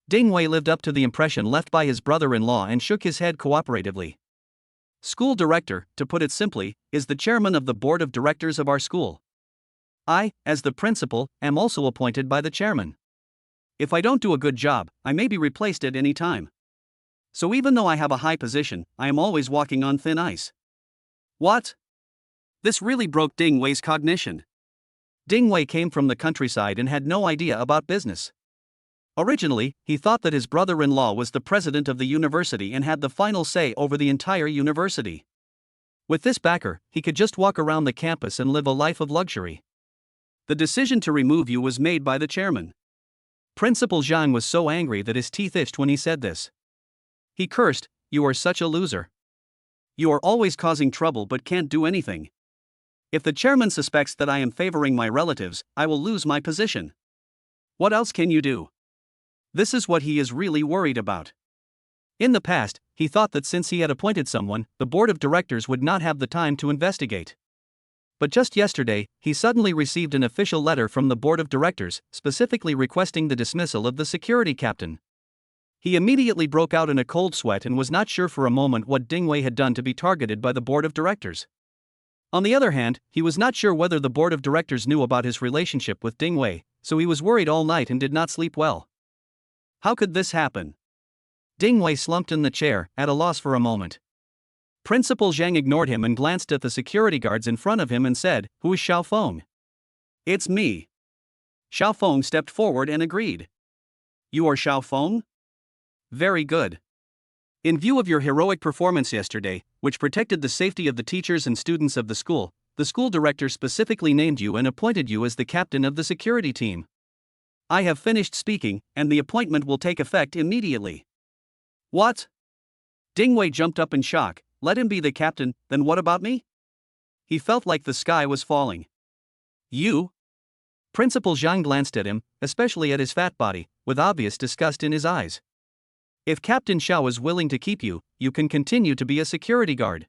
Ding Wei lived up to the impression left by his brother-in-law and shook his head cooperatively. School director, to put it simply, is the chairman of the board of directors of our school. I, as the principal, am also appointed by the chairman. If I don't do a good job, I may be replaced at any time. So even though I have a high position, I am always walking on thin ice. What? This really broke Ding Wei's cognition. Ding Wei came from the countryside and had no idea about business. Originally, he thought that his brother-in-law was the president of the university and had the final say over the entire university. With this backer, he could just walk around the campus and live a life of luxury. The decision to remove you was made by the chairman. Principal Zhang was so angry that his teeth itched when he said this. He cursed, "You are such a loser. You are always causing trouble but can't do anything. If the chairman suspects that I am favoring my relatives, I will lose my position. What else can you do?" This is what he is really worried about. In the past, he thought that since he had appointed someone, the board of directors would not have the time to investigate. But just yesterday, he suddenly received an official letter from the board of directors, specifically requesting the dismissal of the security captain. He immediately broke out in a cold sweat and was not sure for a moment what Ding Wei had done to be targeted by the board of directors. On the other hand, he was not sure whether the board of directors knew about his relationship with Ding Wei, so he was worried all night and did not sleep well. How could this happen? Ding Wei slumped in the chair, at a loss for a moment. Principal Zhang ignored him and glanced at the security guards in front of him and said, "Who is Xiaofeng?" "It's me." Xiaofeng stepped forward and agreed. "You are Xiaofeng? Very good. In view of your heroic performance yesterday, which protected the safety of the teachers and students of the school director specifically named you and appointed you as the captain of the security team. I have finished speaking, and the appointment will take effect immediately." What? Ding Wei jumped up in shock. Let him be the captain, then what about me? He felt like the sky was falling. You? Principal Zhang glanced at him, especially at his fat body, with obvious disgust in his eyes. If Captain Xiao is willing to keep you, you can continue to be a security guard.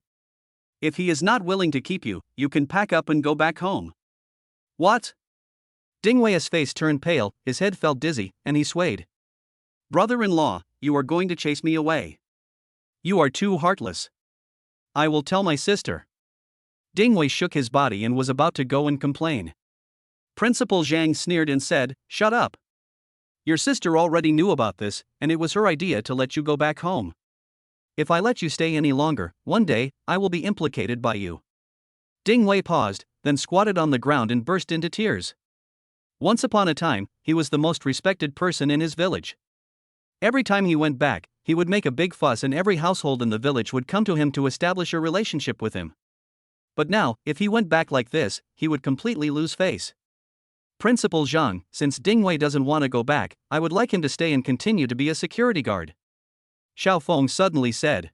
If he is not willing to keep you, you can pack up and go back home. What? Ding Wei's face turned pale, his head felt dizzy, and he swayed. Brother-in-law, you are going to chase me away. You are too heartless. I will tell my sister. Ding Wei shook his body and was about to go and complain. Principal Zhang sneered and said, "Shut up. Your sister already knew about this, and it was her idea to let you go back home. If I let you stay any longer, one day, I will be implicated by you." Ding Wei paused, then squatted on the ground and burst into tears. Once upon a time, he was the most respected person in his village. Every time he went back, he would make a big fuss and every household in the village would come to him to establish a relationship with him. But now, if he went back like this, he would completely lose face. Principal Zhang, since Ding Wei doesn't want to go back, I would like him to stay and continue to be a security guard. Xiao Feng suddenly said.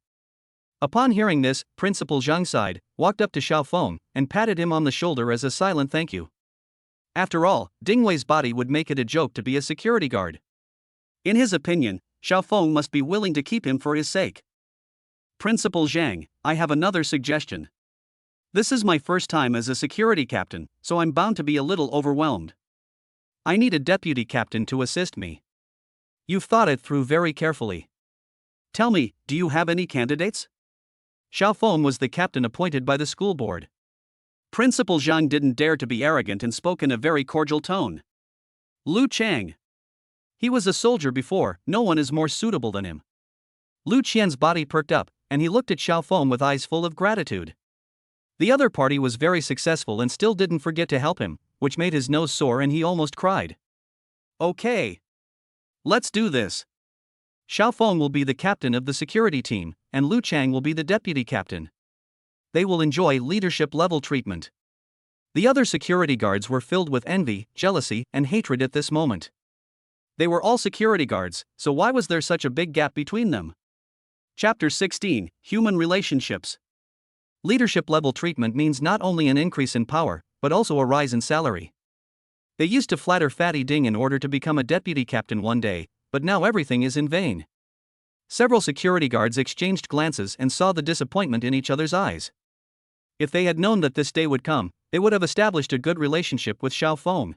Upon hearing this, Principal Zhang sighed, walked up to Xiao Feng, and patted him on the shoulder as a silent thank you. After all, Ding Wei's body would make it a joke to be a security guard. In his opinion, Xiao Feng must be willing to keep him for his sake. Principal Zhang, I have another suggestion. This is my first time as a security captain, so I'm bound to be a little overwhelmed. I need a deputy captain to assist me. You've thought it through very carefully. Tell me, do you have any candidates? Xiao Feng was the captain appointed by the school board. Principal Zhang didn't dare to be arrogant and spoke in a very cordial tone. Lu Chang. He was a soldier before, no one is more suitable than him. Lu Qian's body perked up, and he looked at Xiao Feng with eyes full of gratitude. The other party was very successful and still didn't forget to help him, which made his nose sore and he almost cried. Okay. Let's do this. Xiao Feng will be the captain of the security team, and Lu Chang will be the deputy captain. They will enjoy leadership-level treatment. The other security guards were filled with envy, jealousy, and hatred at this moment. They were all security guards, so why was there such a big gap between them? Chapter 16, Human Relationships. Leadership-level treatment means not only an increase in power, but also a rise in salary. They used to flatter Fatty Ding in order to become a deputy captain one day, but now everything is in vain. Several security guards exchanged glances and saw the disappointment in each other's eyes. If they had known that this day would come, they would have established a good relationship with Xiao Feng.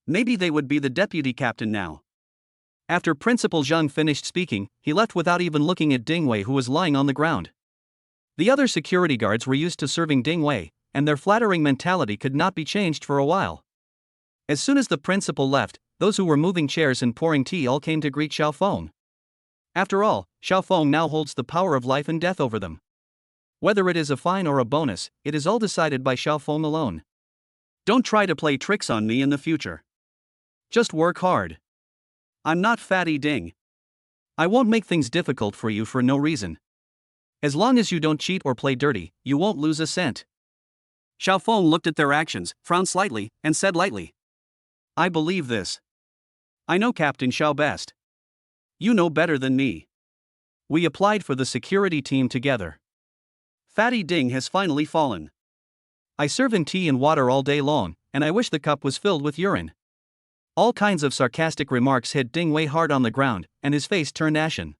Maybe they would be the deputy captain now. After Principal Zhang finished speaking, he left without even looking at Ding Wei, who was lying on the ground. The other security guards were used to serving Ding Wei, and their flattering mentality could not be changed for a while. As soon as the principal left, those who were moving chairs and pouring tea all came to greet Xiao Feng. After all, Xiao Feng now holds the power of life and death over them. Whether it is a fine or a bonus, it is all decided by Xiao Feng alone. Don't try to play tricks on me in the future. Just work hard. I'm not Fatty Ding. I won't make things difficult for you for no reason. As long as you don't cheat or play dirty, you won't lose a cent. Xiao Feng looked at their actions, frowned slightly, and said lightly. I believe this. I know Captain Xiao best. You know better than me. We applied for the security team together. Fatty Ding has finally fallen. I serve him tea and water all day long, and I wish the cup was filled with urine. All kinds of sarcastic remarks hit Ding Wei hard on the ground, and his face turned ashen.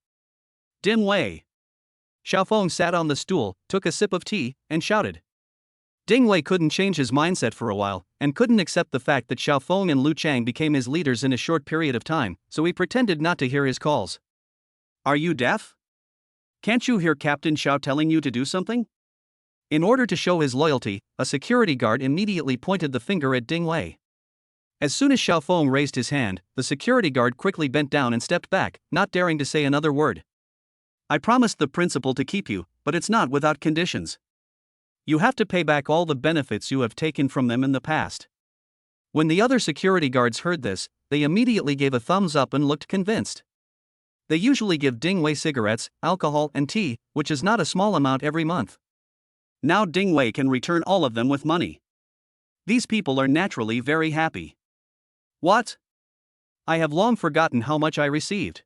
Ding Wei. Xiao Feng sat on the stool, took a sip of tea, and shouted. Ding Wei couldn't change his mindset for a while, and couldn't accept the fact that Xiao Feng and Lu Chang became his leaders in a short period of time, so he pretended not to hear his calls. Are you deaf? Can't you hear Captain Xiao telling you to do something? In order to show his loyalty, a security guard immediately pointed the finger at Ding Wei. As soon as Xiao Feng raised his hand, the security guard quickly bent down and stepped back, not daring to say another word. I promised the principal to keep you, but it's not without conditions. You have to pay back all the benefits you have taken from them in the past. When the other security guards heard this, they immediately gave a thumbs up and looked convinced. They usually give Ding Wei cigarettes, alcohol, and tea, which is not a small amount every month. Now Ding Wei can return all of them with money. These people are naturally very happy. What? I have long forgotten how much I received.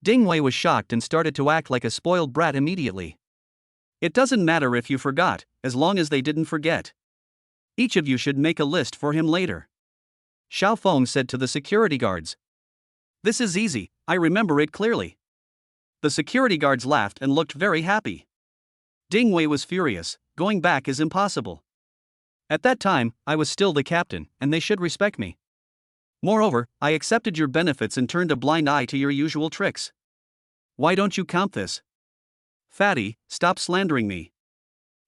Ding Wei was shocked and started to act like a spoiled brat immediately. It doesn't matter if you forgot, as long as they didn't forget. Each of you should make a list for him later. Xiao Feng said to the security guards. This is easy, I remember it clearly. The security guards laughed and looked very happy. Ding Wei was furious, going back is impossible. At that time, I was still the captain, and they should respect me. Moreover, I accepted your benefits and turned a blind eye to your usual tricks. Why don't you count this? Fatty, stop slandering me.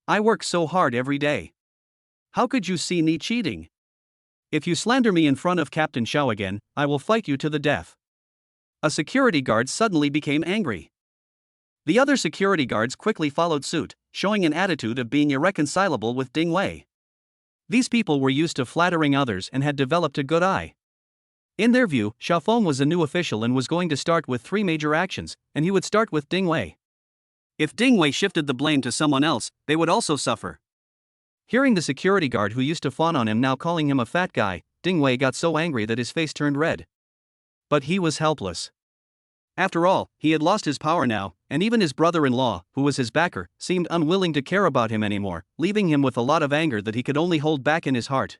I work so hard every day. How could you see me cheating? If you slander me in front of Captain Xiao again, I will fight you to the death. A security guard suddenly became angry. The other security guards quickly followed suit, showing an attitude of being irreconcilable with Ding Wei. These people were used to flattering others and had developed a good eye. In their view, Xiao Feng was a new official and was going to start with 3 major actions, and he would start with Ding Wei. If Ding Wei shifted the blame to someone else, they would also suffer. Hearing the security guard who used to fawn on him now calling him a fat guy, Ding Wei got so angry that his face turned red. But he was helpless. After all, he had lost his power now, and even his brother-in-law, who was his backer, seemed unwilling to care about him anymore, leaving him with a lot of anger that he could only hold back in his heart.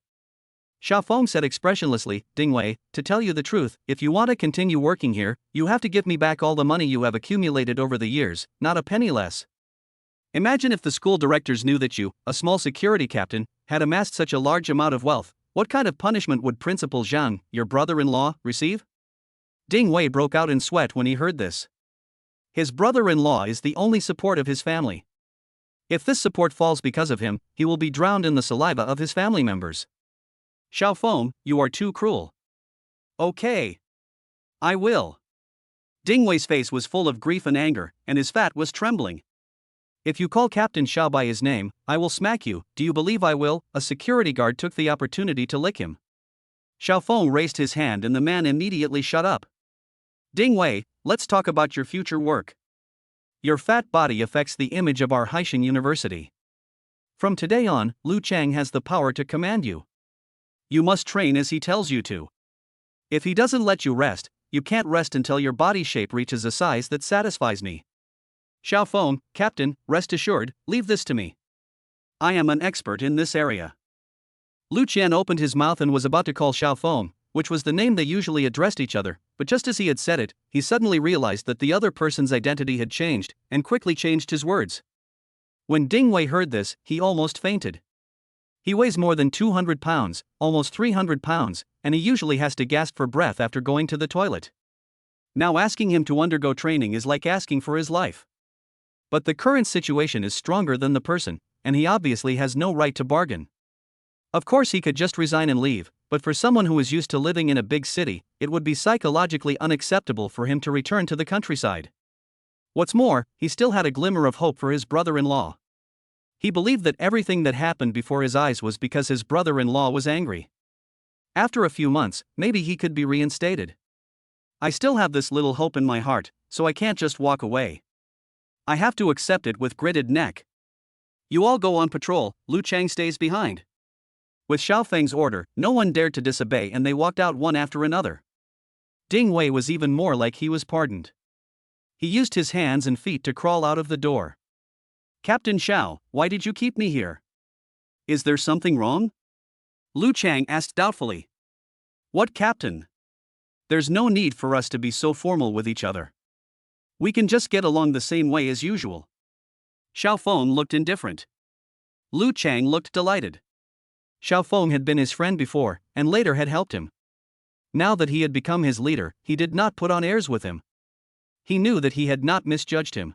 Xiaofeng said expressionlessly, Ding Wei, to tell you the truth, if you want to continue working here, you have to give me back all the money you have accumulated over the years, not a penny less. Imagine if the school directors knew that you, a small security captain, had amassed such a large amount of wealth. What kind of punishment would Principal Zhang, your brother-in-law, receive? Ding Wei broke out in sweat when he heard this. His brother-in-law is the only support of his family. If this support falls because of him, he will be drowned in the saliva of his family members. Xiaofeng, you are too cruel. Okay. I will. Ding Wei's face was full of grief and anger, and his fat was trembling. If you call Captain Xiao by his name, I will smack you. Do you believe I will? A security guard took the opportunity to lick him. Xiaofeng raised his hand and the man immediately shut up. Ding Wei, let's talk about your future work. Your fat body affects the image of our Haishan University. From today on, Lu Chang has the power to command you. You must train as he tells you to. If he doesn't let you rest, you can't rest until your body shape reaches a size that satisfies me. Xiaofeng, Captain, rest assured, leave this to me. I am an expert in this area. Lu Qian opened his mouth and was about to call Xiaofeng, which was the name they usually addressed each other, but just as he had said it, he suddenly realized that the other person's identity had changed, and quickly changed his words. When Ding Wei heard this, he almost fainted. He weighs more than 200 pounds, almost 300 pounds, and he usually has to gasp for breath after going to the toilet. Now asking him to undergo training is like asking for his life. But the current situation is stronger than the person, and he obviously has no right to bargain. Of course he could just resign and leave, but for someone who is used to living in a big city, it would be psychologically unacceptable for him to return to the countryside. What's more, he still had a glimmer of hope for his brother-in-law. He believed that everything that happened before his eyes was because his brother-in-law was angry. After a few months, maybe he could be reinstated. I still have this little hope in my heart, so I can't just walk away. I have to accept it with gritted neck. You all go on patrol, Lu Chang stays behind. With Xiaofeng's order, no one dared to disobey and they walked out one after another. Ding Wei was even more like he was pardoned. He used his hands and feet to crawl out of the door. Captain Xiao, why did you keep me here? Is there something wrong? Lu Chang asked doubtfully. What captain? There's no need for us to be so formal with each other. We can just get along the same way as usual. Xiaofeng looked indifferent. Lu Chang looked delighted. Xiaofeng had been his friend before, and later had helped him. Now that he had become his leader, he did not put on airs with him. He knew that he had not misjudged him.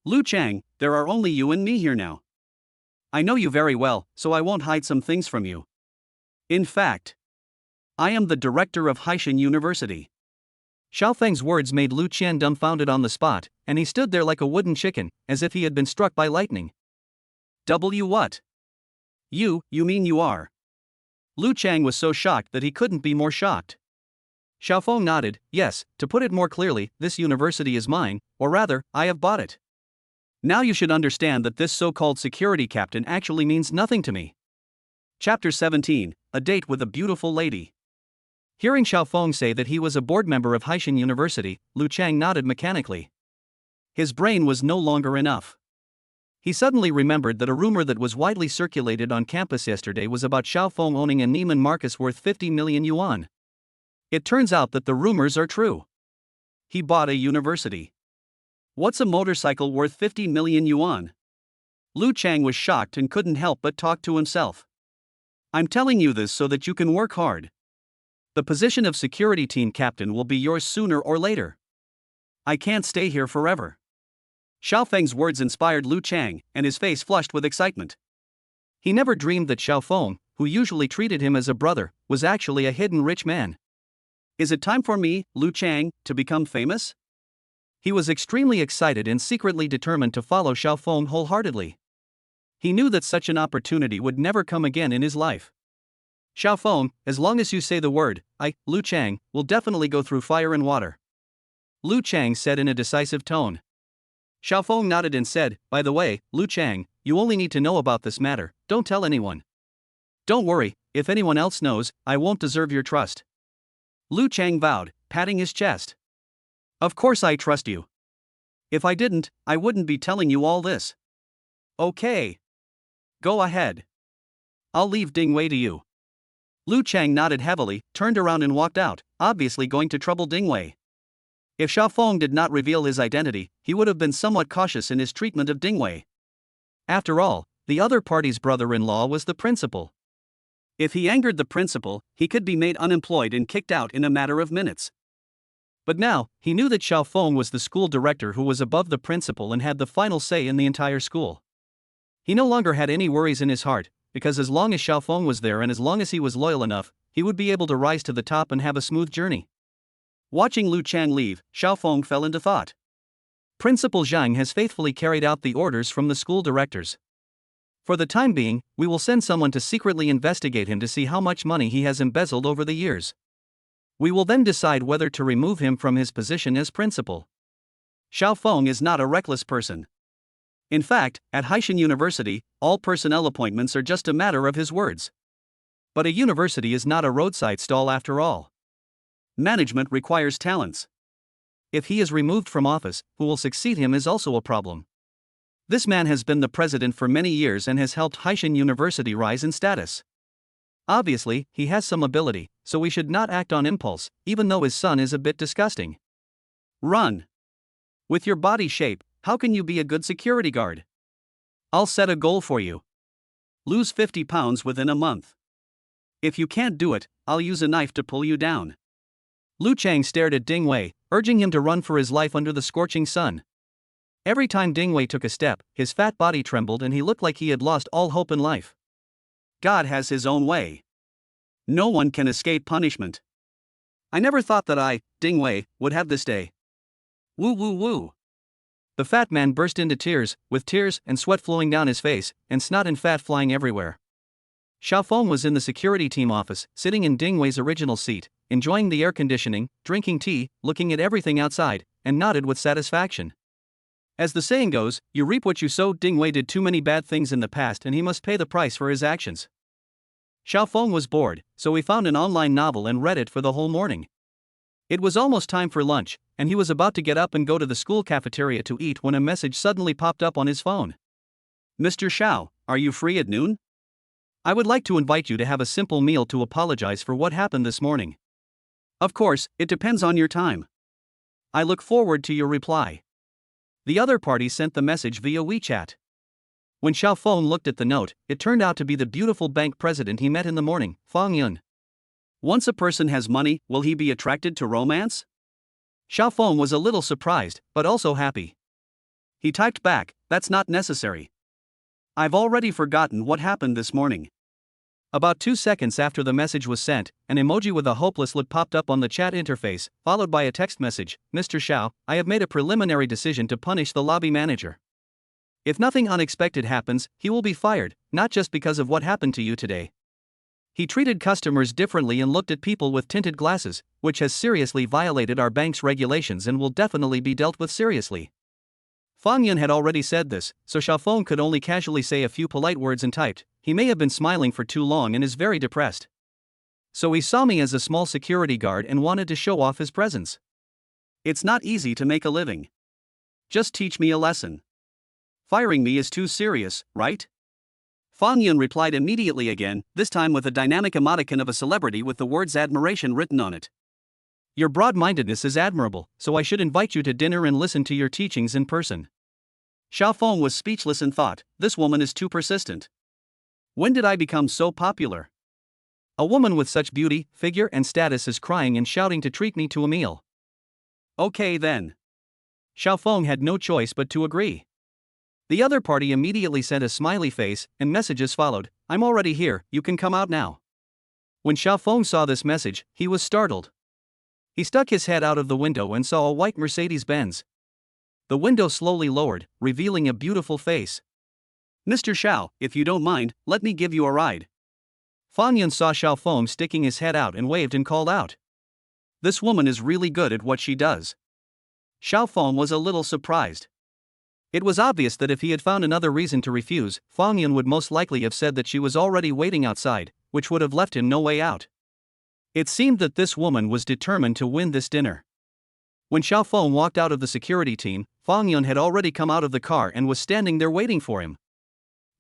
Lu Chang, there are only you and me here now. I know you very well, so I won't hide some things from you. In fact, I am the director of Haishan University. Xiaofeng's words made Lu Qian dumbfounded on the spot, and he stood there like a wooden chicken, as if he had been struck by lightning. What? You mean you are? Lu Chang was so shocked that he couldn't be more shocked. Xiaofeng nodded, yes, to put it more clearly, this university is mine, or rather, I have bought it. Now you should understand that this so-called security captain actually means nothing to me. Chapter 17, A Date with a Beautiful Lady. Hearing Xiaofeng say that he was a board member of Haishan University, Lu Chang nodded mechanically. His brain was no longer enough. He suddenly remembered that a rumor that was widely circulated on campus yesterday was about Xiaofeng owning a Neiman Marcus worth 50 million yuan. It turns out that the rumors are true. He bought a university. What's a motorcycle worth 50 million yuan? Lu Chang was shocked and couldn't help but talk to himself. I'm telling you this so that you can work hard. The position of security team captain will be yours sooner or later. I can't stay here forever. Xiaofeng's words inspired Lu Chang, and his face flushed with excitement. He never dreamed that Xiaofeng, who usually treated him as a brother, was actually a hidden rich man. Is it time for me, Lu Chang, to become famous? He was extremely excited and secretly determined to follow Xiaofeng wholeheartedly. He knew that such an opportunity would never come again in his life. Xiaofeng, as long as you say the word, I, Lu Chang, will definitely go through fire and water. Lu Chang said in a decisive tone. Xiaofeng nodded and said, by the way, Lu Chang, you only need to know about this matter, don't tell anyone. Don't worry, if anyone else knows, I won't deserve your trust. Lu Chang vowed, patting his chest. Of course I trust you. If I didn't, I wouldn't be telling you all this. Okay. Go ahead. I'll leave Ding Wei to you. Lu Chang nodded heavily, turned around and walked out, obviously going to trouble Ding Wei. If Xiaofeng did not reveal his identity, he would have been somewhat cautious in his treatment of Ding Wei. After all, the other party's brother-in-law was the principal. If he angered the principal, he could be made unemployed and kicked out in a matter of minutes. But now, he knew that Xiaofeng was the school director who was above the principal and had the final say in the entire school. He no longer had any worries in his heart, because as long as Xiaofeng was there and as long as he was loyal enough, he would be able to rise to the top and have a smooth journey. Watching Lu Chang leave, Xiaofeng fell into thought. Principal Zhang has faithfully carried out the orders from the school directors. For the time being, we will send someone to secretly investigate him to see how much money he has embezzled over the years. We will then decide whether to remove him from his position as principal. Xiaofeng is not a reckless person. In fact, at Haishan University, all personnel appointments are just a matter of his words. But a university is not a roadside stall after all. Management requires talents. If he is removed from office, who will succeed him is also a problem. This man has been the president for many years and has helped Haishan University rise in status. Obviously, he has some ability, so we should not act on impulse, even though his son is a bit disgusting. Run. With your body shape, how can you be a good security guard? I'll set a goal for you. Lose 50 pounds within a month. If you can't do it, I'll use a knife to pull you down. Lu Chang stared at Ding Wei, urging him to run for his life under the scorching sun. Every time Ding Wei took a step, his fat body trembled and he looked like he had lost all hope in life. God has his own way. No one can escape punishment. I never thought that I, Ding Wei, would have this day. Woo woo woo. The fat man burst into tears, with tears and sweat flowing down his face, and snot and fat flying everywhere. Xiaofeng was in the security team office, sitting in Ding Wei's original seat, enjoying the air conditioning, drinking tea, looking at everything outside, and nodded with satisfaction. As the saying goes, you reap what you sow. Ding Wei did too many bad things in the past and he must pay the price for his actions. Xiaofeng was bored, so he found an online novel and read it for the whole morning. It was almost time for lunch, and he was about to get up and go to the school cafeteria to eat when a message suddenly popped up on his phone. Mr. Xiao, are you free at noon? I would like to invite you to have a simple meal to apologize for what happened this morning. Of course, it depends on your time. I look forward to your reply. The other party sent the message via WeChat. When Xiaofeng looked at the note, it turned out to be the beautiful bank president he met in the morning, Fang Yun. Once a person has money, will he be attracted to romance? Xiaofeng was a little surprised, but also happy. He typed back, that's not necessary. I've already forgotten what happened this morning. About 2 seconds after the message was sent, an emoji with a hopeless look popped up on the chat interface, followed by a text message, Mr. Xiao, I have made a preliminary decision to punish the lobby manager. If nothing unexpected happens, he will be fired, not just because of what happened to you today. He treated customers differently and looked at people with tinted glasses, which has seriously violated our bank's regulations and will definitely be dealt with seriously. Fang Yun had already said this, so Xiaofeng could only casually say a few polite words and typed, he may have been smiling for too long and is very depressed. So he saw me as a small security guard and wanted to show off his presence. It's not easy to make a living. Just teach me a lesson. Firing me is too serious, right? Fang Yun replied immediately again, this time with a dynamic emoticon of a celebrity with the words admiration written on it. Your broad-mindedness is admirable, so I should invite you to dinner and listen to your teachings in person. Xiaofeng was speechless and thought, this woman is too persistent. When did I become so popular? A woman with such beauty, figure and status is crying and shouting to treat me to a meal. Okay then. Xiaofeng had no choice but to agree. The other party immediately sent a smiley face, and messages followed, I'm already here, you can come out now. When Xiaofeng saw this message, he was startled. He stuck his head out of the window and saw a white Mercedes-Benz. The window slowly lowered, revealing a beautiful face. Mr. Xiao, if you don't mind, let me give you a ride. Fang Yun saw Xiaofeng sticking his head out and waved and called out. This woman is really good at what she does. Xiaofeng was a little surprised. It was obvious that if he had found another reason to refuse, Fang Yun would most likely have said that she was already waiting outside, which would have left him no way out. It seemed that this woman was determined to win this dinner. When Xiao Feng walked out of the security team, Fang Yun had already come out of the car and was standing there waiting for him.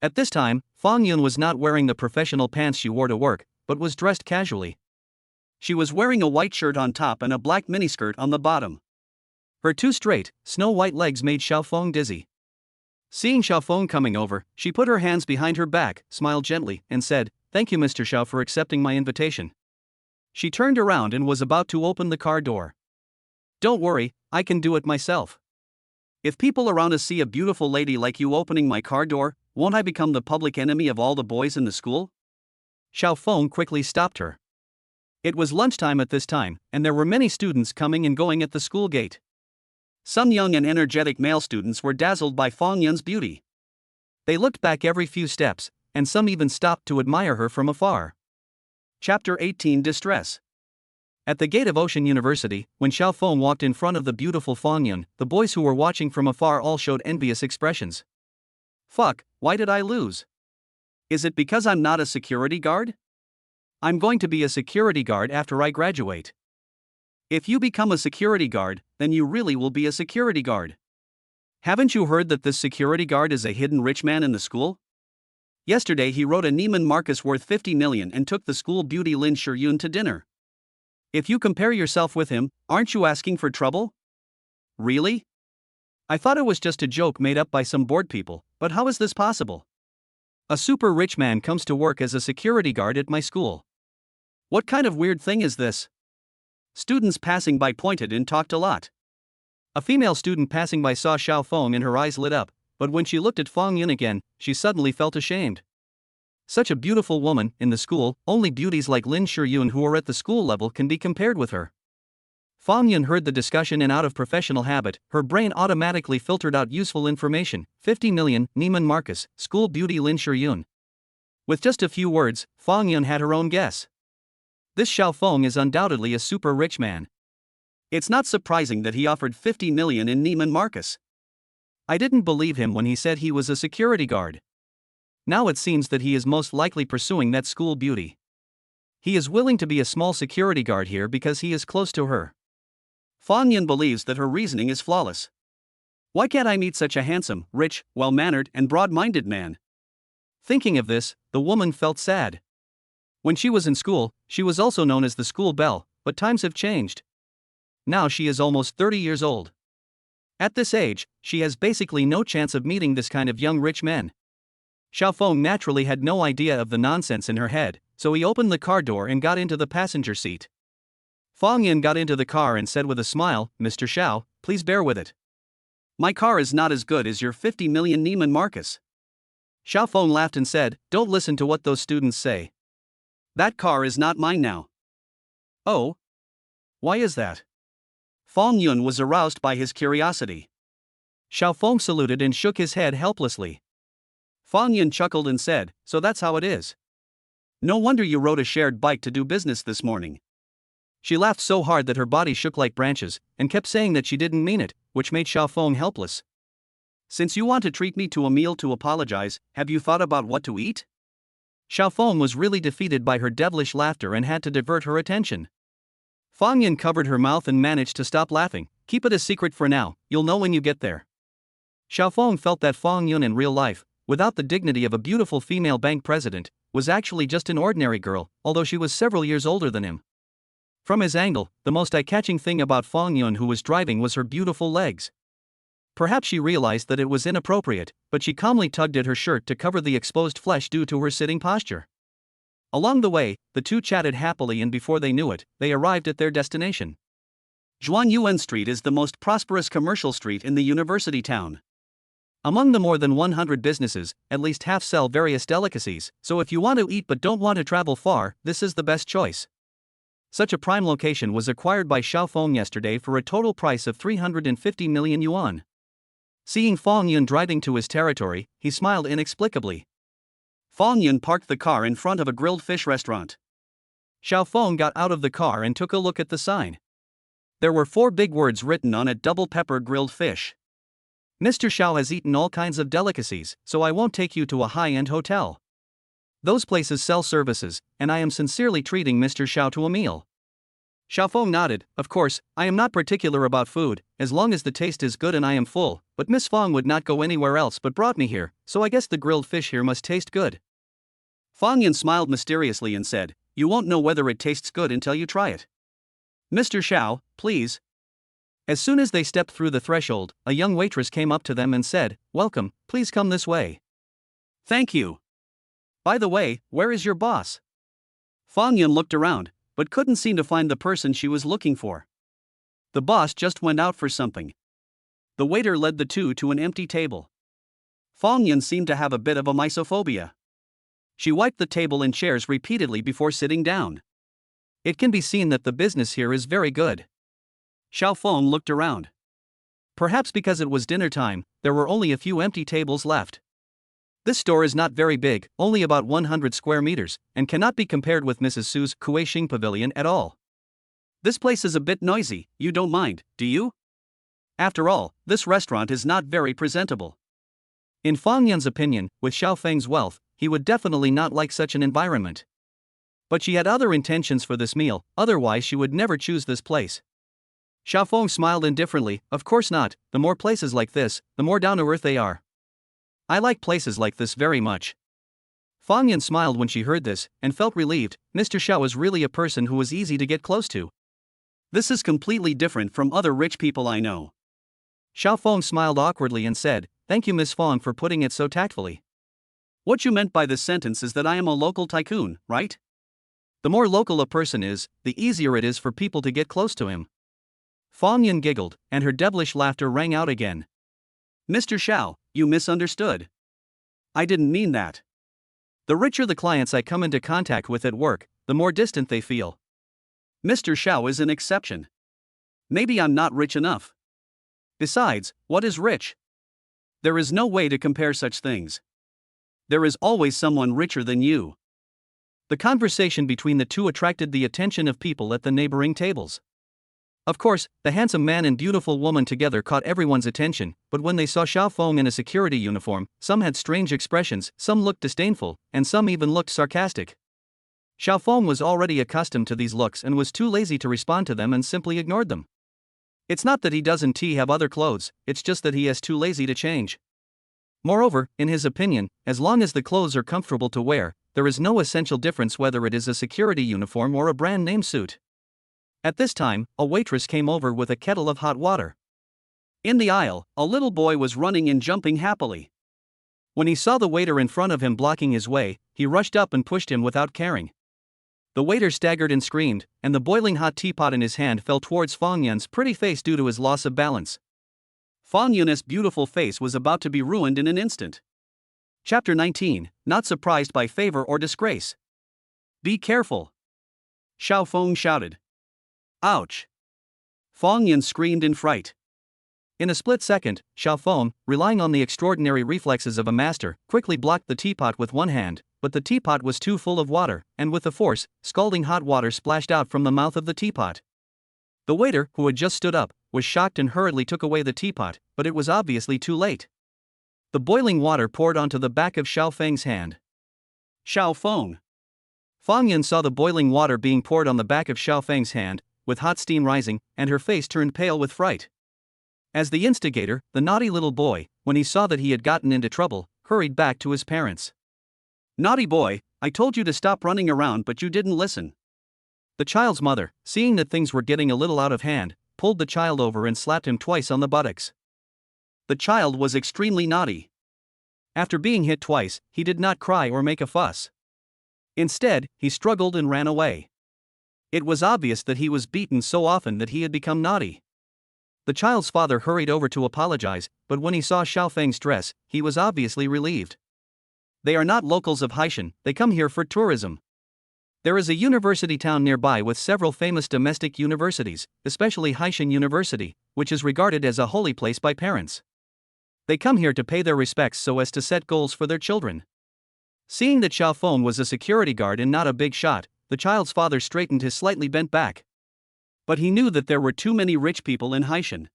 At this time, Fang Yun was not wearing the professional pants she wore to work, but was dressed casually. She was wearing a white shirt on top and a black miniskirt on the bottom. Her two straight, snow-white legs made Xiao Feng dizzy. Seeing Xiao Feng coming over, she put her hands behind her back, smiled gently, and said, "Thank you, Mr. Xiao, for accepting my invitation." She turned around and was about to open the car door. "Don't worry, I can do it myself. If people around us see a beautiful lady like you opening my car door, won't I become the public enemy of all the boys in the school?" Xiao Feng quickly stopped her. It was lunchtime at this time, and there were many students coming and going at the school gate. Some young and energetic male students were dazzled by Fang Yun's beauty. They looked back every few steps, and some even stopped to admire her from afar. Chapter 18: Distress. At the gate of Ocean University, when Xiao Feng walked in front of the beautiful Fang Yun, the boys who were watching from afar all showed envious expressions. "Fuck, why did I lose? Is it because I'm not a security guard? I'm going to be a security guard after I graduate." If you become a security guard, then you really will be a security guard. Haven't you heard that this security guard is a hidden rich man in the school? Yesterday he wrote a Neiman Marcus worth 50 million and took the school beauty Lin Shiyun to dinner. If you compare yourself with him, aren't you asking for trouble? Really? I thought it was just a joke made up by some bored people, but how is this possible? A super rich man comes to work as a security guard at my school. What kind of weird thing is this? Students passing by pointed and talked a lot. A female student passing by saw Xiao Feng and her eyes lit up, but when she looked at Fang Yun again, she suddenly felt ashamed. Such a beautiful woman, in the school, only beauties like Lin Shiyun who are at the school level can be compared with her. Fang Yun heard the discussion and out of professional habit, her brain automatically filtered out useful information. 50 million, Neiman Marcus, school beauty Lin Shiyun. With just a few words, Fang Yun had her own guess. This Xiao Feng is undoubtedly a super rich man. It's not surprising that he offered 50 million in Neiman Marcus. I didn't believe him when he said he was a security guard. Now it seems that he is most likely pursuing that school beauty. He is willing to be a small security guard here because he is close to her. Fang Yun believes that her reasoning is flawless. Why can't I meet such a handsome, rich, well-mannered, and broad-minded man? Thinking of this, the woman felt sad. When she was in school, she was also known as the school belle, but times have changed. Now she is almost 30 years old. At this age, she has basically no chance of meeting this kind of young rich men. Xiao Feng naturally had no idea of the nonsense in her head, so he opened the car door and got into the passenger seat. Fang Yun got into the car and said with a smile, "Mr. Xiao, please bear with it. My car is not as good as your 50 million Neiman Marcus." Xiao Feng laughed and said, "Don't listen to what those students say. That car is not mine now." "Oh? Why is that?" Fang Yun was aroused by his curiosity. Xiao Feng saluted and shook his head helplessly. Fang Yun chuckled and said, "So that's how it is. No wonder you rode a shared bike to do business this morning." She laughed so hard that her body shook like branches, and kept saying that she didn't mean it, which made Xiao Feng helpless. "Since you want to treat me to a meal to apologize, have you thought about what to eat?" Xiao Feng was really defeated by her devilish laughter and had to divert her attention. Fang Yun covered her mouth and managed to stop laughing. "Keep it a secret for now, you'll know when you get there." Xiao Feng felt that Fang Yun in real life, without the dignity of a beautiful female bank president, was actually just an ordinary girl, although she was several years older than him. From his angle, the most eye-catching thing about Fang Yun who was driving was her beautiful legs. Perhaps she realized that it was inappropriate, but she calmly tugged at her shirt to cover the exposed flesh due to her sitting posture. Along the way, the two chatted happily and before they knew it, they arrived at their destination. Zhuanyuan Street is the most prosperous commercial street in the university town. Among the more than 100 businesses, at least half sell various delicacies, so if you want to eat but don't want to travel far, this is the best choice. Such a prime location was acquired by Xiao Feng yesterday for a total price of 350 million yuan. Seeing Fang Yun driving to his territory, he smiled inexplicably. Fang Yun parked the car in front of a grilled fish restaurant. Xiao Feng got out of the car and took a look at the sign. There were 4 big words written on it: double pepper grilled fish. "Mr. Xiao has eaten all kinds of delicacies, so I won't take you to a high-end hotel. Those places sell services, and I am sincerely treating Mr. Xiao to a meal. Xiaofeng nodded. Of course, I am not particular about food, as long as the taste is good and I am full, but Miss Fong would not go anywhere else but brought me here, so I guess the grilled fish here must taste good. Fong Yan smiled mysteriously and said, you won't know whether it tastes good until you try it. Mr. Xiao, please. As soon as they stepped through the threshold, a young waitress came up to them and said, welcome, please come this way. Thank you. By the way, where is your boss? Fong Yan looked around, but couldn't seem to find the person she was looking for. The boss just went out for something. The waiter led the two to an empty table. Fong Yan seemed to have a bit of a misophobia. She wiped the table and chairs repeatedly before sitting down. It can be seen that the business here is very good. Xiaofeng looked around. Perhaps because it was dinner time, there were only a few empty tables left. This store is not very big, only about 100 square meters, and cannot be compared with Mrs. Su's Kuixing Pavilion at all. This place is a bit noisy, you don't mind, do you? After all, this restaurant is not very presentable. In Fong Yan's opinion, with Xiaofeng's wealth, he would definitely not like such an environment. But she had other intentions for this meal, otherwise she would never choose this place. Xiaofeng smiled indifferently. Of course not, the more places like this, the more down-to-earth they are. I like places like this very much. Fong Yan smiled when she heard this, and felt relieved. Mr. Xiao is really a person who is easy to get close to. This is completely different from other rich people I know. Xiaofeng smiled awkwardly and said, thank you Miss Fong for putting it so tactfully. What you meant by this sentence is that I am a local tycoon, right? The more local a person is, the easier it is for people to get close to him. Fong Yan giggled, and her devilish laughter rang out again. Mr. Xiao, you misunderstood. I didn't mean that. The richer the clients I come into contact with at work, the more distant they feel. Mr. Xiao is an exception. Maybe I'm not rich enough. Besides, what is rich? There is no way to compare such things. There is always someone richer than you. The conversation between the two attracted the attention of people at the neighboring tables. Of course, the handsome man and beautiful woman together caught everyone's attention, but when they saw Xiaofeng in a security uniform, some had strange expressions, some looked disdainful, and some even looked sarcastic. Xiaofeng was already accustomed to these looks and was too lazy to respond to them and simply ignored them. It's not that he doesn't have other clothes, it's just that he is too lazy to change. Moreover, in his opinion, as long as the clothes are comfortable to wear, there is no essential difference whether it is a security uniform or a brand-name suit. At this time, a waitress came over with a kettle of hot water. In the aisle, a little boy was running and jumping happily. When he saw the waiter in front of him blocking his way, he rushed up and pushed him without caring. The waiter staggered and screamed, and the boiling hot teapot in his hand fell towards Fong Yan's pretty face due to his loss of balance. Fong Yan's beautiful face was about to be ruined in an instant. Chapter 19, Not Surprised by Favor or Disgrace. Be careful! Xiaofeng shouted. Ouch! Fong Yan screamed in fright. In a split second, Xiaofeng, relying on the extraordinary reflexes of a master, quickly blocked the teapot with one hand, but the teapot was too full of water, and with the force, scalding hot water splashed out from the mouth of the teapot. The waiter, who had just stood up, was shocked and hurriedly took away the teapot, but it was obviously too late. The boiling water poured onto the back of Xiaofeng's hand. Xiaofeng! Fong Yan saw the boiling water being poured on the back of Xiaofeng's hand, with hot steam rising, and her face turned pale with fright. As the instigator, the naughty little boy, when he saw that he had gotten into trouble, hurried back to his parents. Naughty boy, I told you to stop running around but you didn't listen. The child's mother, seeing that things were getting a little out of hand, pulled the child over and slapped him twice on the buttocks. The child was extremely naughty. After being hit twice, he did not cry or make a fuss. Instead, he struggled and ran away. It was obvious that he was beaten so often that he had become naughty. The child's father hurried over to apologize, but when he saw Xiaofeng's dress, he was obviously relieved. They are not locals of Haishan, they come here for tourism. There is a university town nearby with several famous domestic universities, especially Haishan University, which is regarded as a holy place by parents. They come here to pay their respects so as to set goals for their children. Seeing that Xiaofeng was a security guard and not a big shot, the child's father straightened his slightly bent back. But he knew that there were too many rich people in Haishan.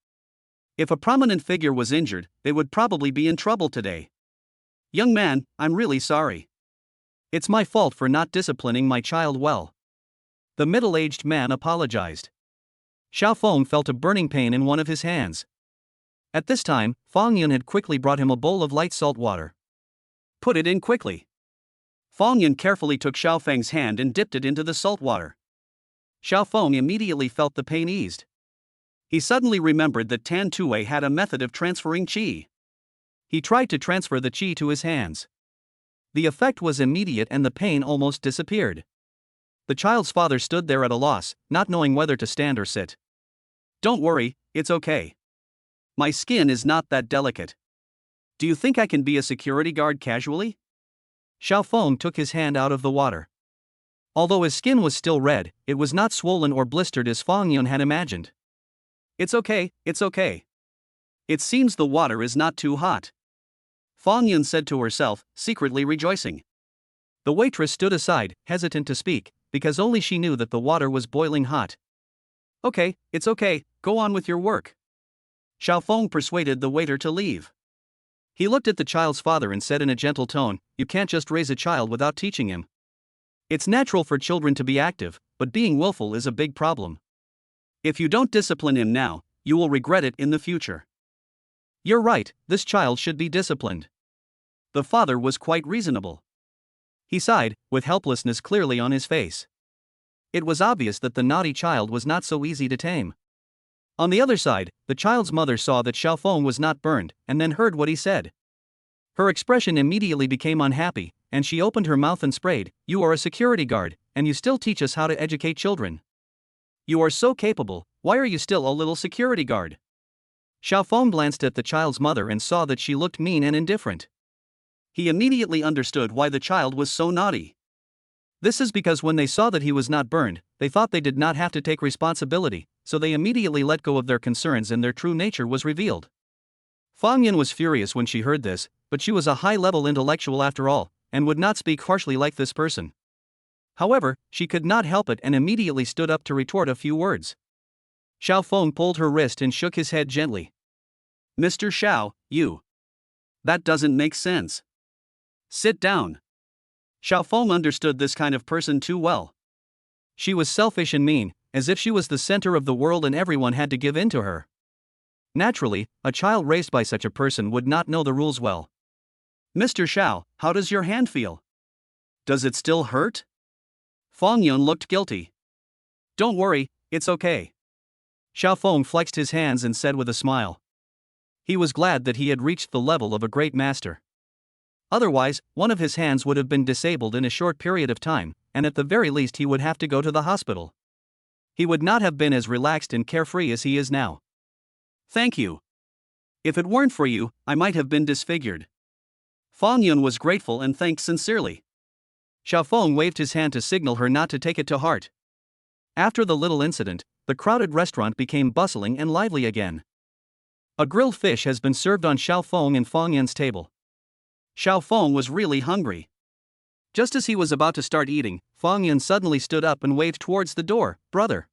If a prominent figure was injured, they would probably be in trouble today. Young man, I'm really sorry. It's my fault for not disciplining my child well. The middle-aged man apologized. Xiao Feng felt a burning pain in one of his hands. At this time, Fang Yun had quickly brought him a bowl of light salt water. Put it in quickly. Fang Yun carefully took Xiao Feng's hand and dipped it into the salt water. Xiao Feng immediately felt the pain eased. He suddenly remembered that Tan Tuwei had a method of transferring qi. He tried to transfer the qi to his hands. The effect was immediate and the pain almost disappeared. The child's father stood there at a loss, not knowing whether to stand or sit. Don't worry, it's okay. My skin is not that delicate. Do you think I can be a security guard casually? Xiao Feng took his hand out of the water. Although his skin was still red, it was not swollen or blistered as Fang Yun had imagined. It's okay, it's okay. It seems the water is not too hot. Fang Yun said to herself, secretly rejoicing. The waitress stood aside, hesitant to speak, because only she knew that the water was boiling hot. Okay, it's okay, go on with your work. Xiao Feng persuaded the waiter to leave. He looked at the child's father and said in a gentle tone, you can't just raise a child without teaching him. It's natural for children to be active, but being willful is a big problem. If you don't discipline him now, you will regret it in the future. You're right, this child should be disciplined. The father was quite reasonable. He sighed, with helplessness clearly on his face. It was obvious that the naughty child was not so easy to tame. On the other side, the child's mother saw that Xiao Feng was not burned, and then heard what he said. Her expression immediately became unhappy, and she opened her mouth and sprayed, you are a security guard, and you still teach us how to educate children. You are so capable, why are you still a little security guard? Xiao Feng glanced at the child's mother and saw that she looked mean and indifferent. He immediately understood why the child was so naughty. This is because when they saw that he was not burned, they thought they did not have to take responsibility, so they immediately let go of their concerns and their true nature was revealed. Fang Yun was furious when she heard this, but she was a high-level intellectual after all, and would not speak harshly like this person. However, she could not help it and immediately stood up to retort a few words. Xiao Feng pulled her wrist and shook his head gently. Mr. Xiao, you. That doesn't make sense. Sit down. Xiao Feng understood this kind of person too well. She was selfish and mean, as if she was the center of the world and everyone had to give in to her. Naturally, a child raised by such a person would not know the rules well. Mr. Xiao, how does your hand feel? Does it still hurt? Fang Yun looked guilty. Don't worry, it's okay. Xiao Feng flexed his hands and said with a smile. He was glad that he had reached the level of a great master. Otherwise, one of his hands would have been disabled in a short period of time, and at the very least he would have to go to the hospital. He would not have been as relaxed and carefree as he is now. Thank you. If it weren't for you, I might have been disfigured. Fang Yun was grateful and thanked sincerely. Xiao Feng waved his hand to signal her not to take it to heart. After the little incident, the crowded restaurant became bustling and lively again. A grilled fish has been served on Xiao Feng and Fang Yun's table. Xiao Feng was really hungry. Just as he was about to start eating, Fang Yun suddenly stood up and waved towards the door, brother.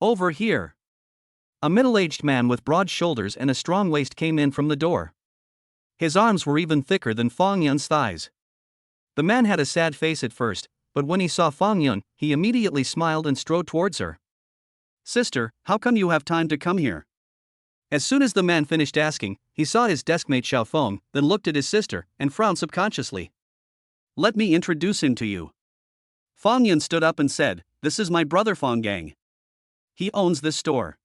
Over here. A middle-aged man with broad shoulders and a strong waist came in from the door. His arms were even thicker than Fang Yun's thighs. The man had a sad face at first, but when he saw Fang Yun, he immediately smiled and strode towards her. Sister, how come you have time to come here? As soon as the man finished asking, he saw his deskmate Xiao Feng, then looked at his sister, and frowned subconsciously. Let me introduce him to you. Fang Yun stood up and said, this is my brother Fang Gang. He owns this store.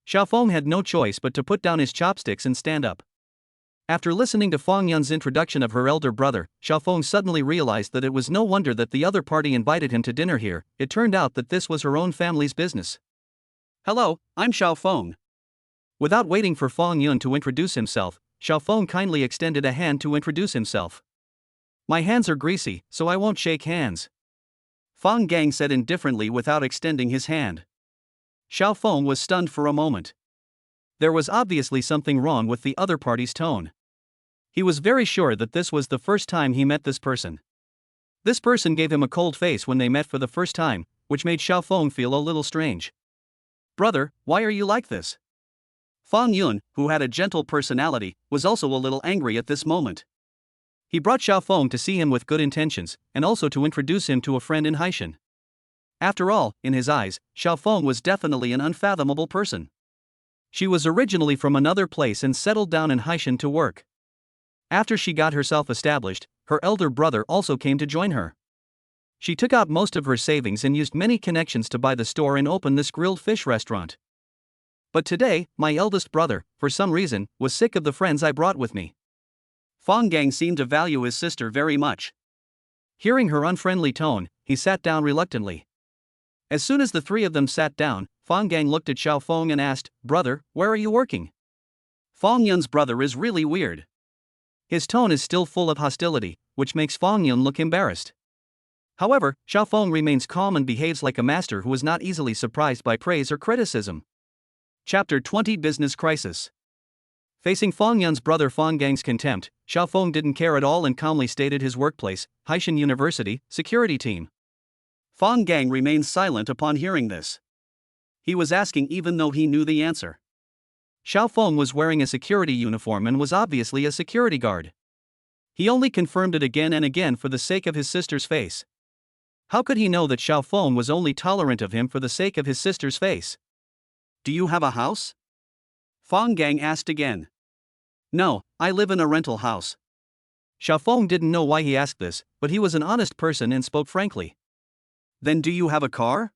Xiao Feng had no choice but to put down his chopsticks and stand up. After listening to Fang Yun's introduction of her elder brother, Xiao Feng suddenly realized that it was no wonder that the other party invited him to dinner here. It turned out that this was her own family's business. Hello, I'm Xiao Feng. Without waiting for Fang Yun to introduce himself, Xiao Feng kindly extended a hand to introduce himself. My hands are greasy, so I won't shake hands. Fang Gang said indifferently without extending his hand. Xiao Feng was stunned for a moment. There was obviously something wrong with the other party's tone. He was very sure that this was the first time he met this person. This person gave him a cold face when they met for the first time, which made Xiao Feng feel a little strange. Brother, why are you like this? Fang Yun, who had a gentle personality, was also a little angry at this moment. He brought Xiaofeng to see him with good intentions, and also to introduce him to a friend in Haishan. After all, in his eyes, Xiaofeng was definitely an unfathomable person. She was originally from another place and settled down in Haishan to work. After she got herself established, her elder brother also came to join her. She took out most of her savings and used many connections to buy the store and open this grilled fish restaurant. But today, my eldest brother, for some reason, was sick of the friends I brought with me. Fang Gang seemed to value his sister very much. Hearing her unfriendly tone, he sat down reluctantly. As soon as the three of them sat down, Fang Gang looked at Xiaofeng and asked, "Brother, where are you working?" Fang Yun's brother is really weird. His tone is still full of hostility, which makes Fang Yun look embarrassed. However, Xiaofeng remains calm and behaves like a master who is not easily surprised by praise or criticism. Chapter 20 Business Crisis. Facing Fang Yun's brother Fang Gang's contempt, Xiaofeng didn't care at all and calmly stated his workplace, Haishan University, security team. Fang Gang remained silent upon hearing this. He was asking even though he knew the answer. Xiaofeng was wearing a security uniform and was obviously a security guard. He only confirmed it again and again for the sake of his sister's face. How could he know that Xiaofeng was only tolerant of him for the sake of his sister's face? "Do you have a house?" Fang Gang asked again. "No, I live in a rental house." Xiaofeng didn't know why he asked this, but he was an honest person and spoke frankly. "Then do you have a car?"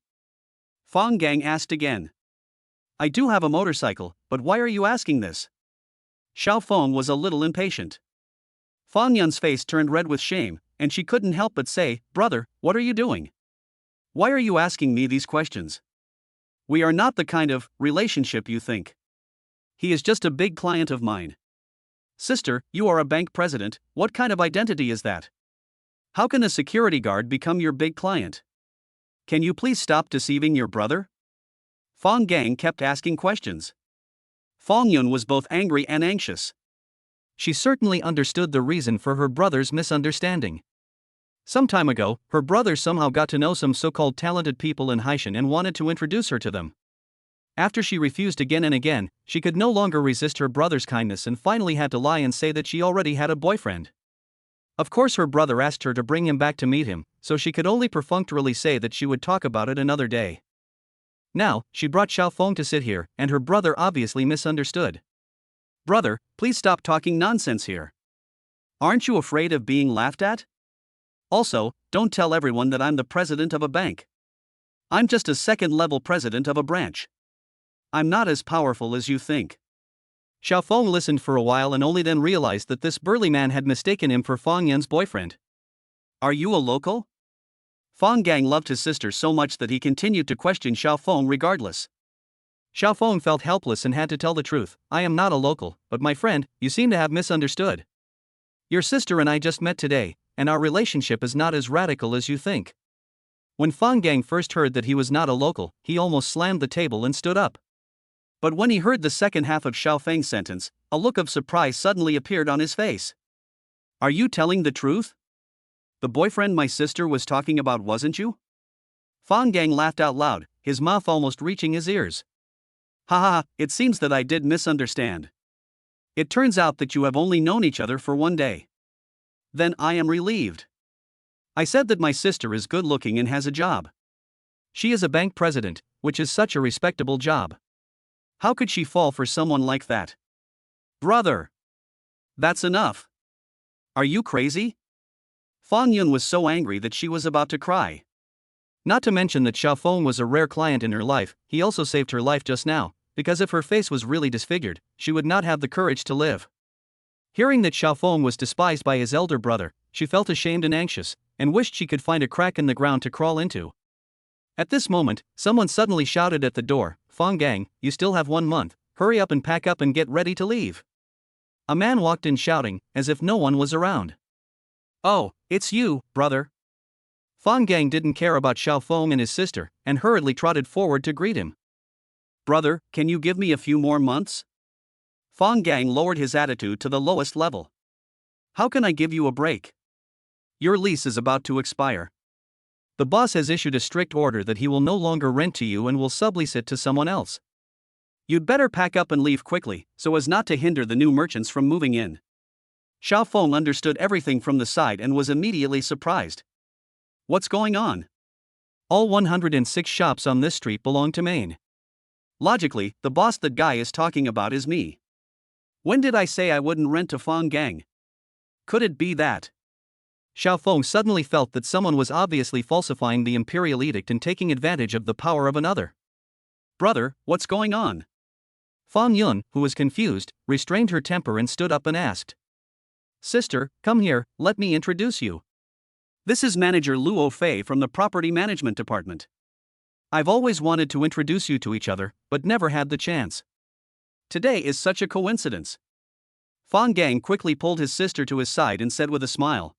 Fang Gang asked again. "I do have a motorcycle, but why are you asking this?" Xiaofeng was a little impatient. Fang Yun's face turned red with shame, and she couldn't help but say, "Brother, what are you doing? Why are you asking me these questions? We are not the kind of relationship you think. He is just a big client of mine." "Sister, you are a bank president, what kind of identity is that? How can a security guard become your big client? Can you please stop deceiving your brother?" Fang Gang kept asking questions. Fang Yun was both angry and anxious. She certainly understood the reason for her brother's misunderstanding. Some time ago, her brother somehow got to know some so-called talented people in Haishan and wanted to introduce her to them. After she refused again and again, she could no longer resist her brother's kindness and finally had to lie and say that she already had a boyfriend. Of course her brother asked her to bring him back to meet him, so she could only perfunctorily say that she would talk about it another day. Now, she brought Xiaofeng to sit here, and her brother obviously misunderstood. "Brother, please stop talking nonsense here. Aren't you afraid of being laughed at? Also, don't tell everyone that I'm the president of a bank. I'm just a second-level president of a branch. I'm not as powerful as you think." Xiaofeng listened for a while and only then realized that this burly man had mistaken him for Fang Yun's boyfriend. "Are you a local?" Fang Gang loved his sister so much that he continued to question Xiaofeng regardless. Xiaofeng felt helpless and had to tell the truth. "I am not a local, but my friend, you seem to have misunderstood. Your sister and I just met today, and our relationship is not as radical as you think." When Fang Gang first heard that he was not a local, he almost slammed the table and stood up. But when he heard the second half of Xiaofeng's sentence, a look of surprise suddenly appeared on his face. "Are you telling the truth? The boyfriend my sister was talking about wasn't you?" Fang Gang laughed out loud, his mouth almost reaching his ears. "Ha ha ha, it seems that I did misunderstand. It turns out that you have only known each other for one day. Then I am relieved. I said that my sister is good looking and has a job. She is a bank president, which is such a respectable job. How could she fall for someone like that? Brother! That's enough. Are you crazy?" Fang Yun was so angry that she was about to cry. Not to mention that Xiaofeng was a rare client in her life, he also saved her life just now, because if her face was really disfigured, she would not have the courage to live. Hearing that Xiaofeng was despised by his elder brother, she felt ashamed and anxious, and wished she could find a crack in the ground to crawl into. At this moment, someone suddenly shouted at the door, "Fang Gang, you still have 1 month, hurry up and pack up and get ready to leave." A man walked in shouting, as if no one was around. "Oh, it's you, brother." Fang Gang didn't care about Xiaofeng and his sister, and hurriedly trotted forward to greet him. "Brother, can you give me a few more months?" Fang Gang lowered his attitude to the lowest level. "How can I give you a break? Your lease is about to expire. The boss has issued a strict order that he will no longer rent to you and will sublease it to someone else. You'd better pack up and leave quickly, so as not to hinder the new merchants from moving in." Xiao Feng understood everything from the side and was immediately surprised. What's going on? All 106 shops on this street belong to Maine. Logically, the boss that guy is talking about is me. When did I say I wouldn't rent to Feng Gang? Could it be that? Xiao Feng suddenly felt that someone was obviously falsifying the imperial edict and taking advantage of the power of another. Brother, what's going on? Fang Yun, who was confused, restrained her temper and stood up and asked. Sister, come here, let me introduce you. This is Manager Luo Fei from the Property Management Department. I've always wanted to introduce you to each other, but never had the chance. Today is such a coincidence. Fang Gang quickly pulled his sister to his side and said with a smile.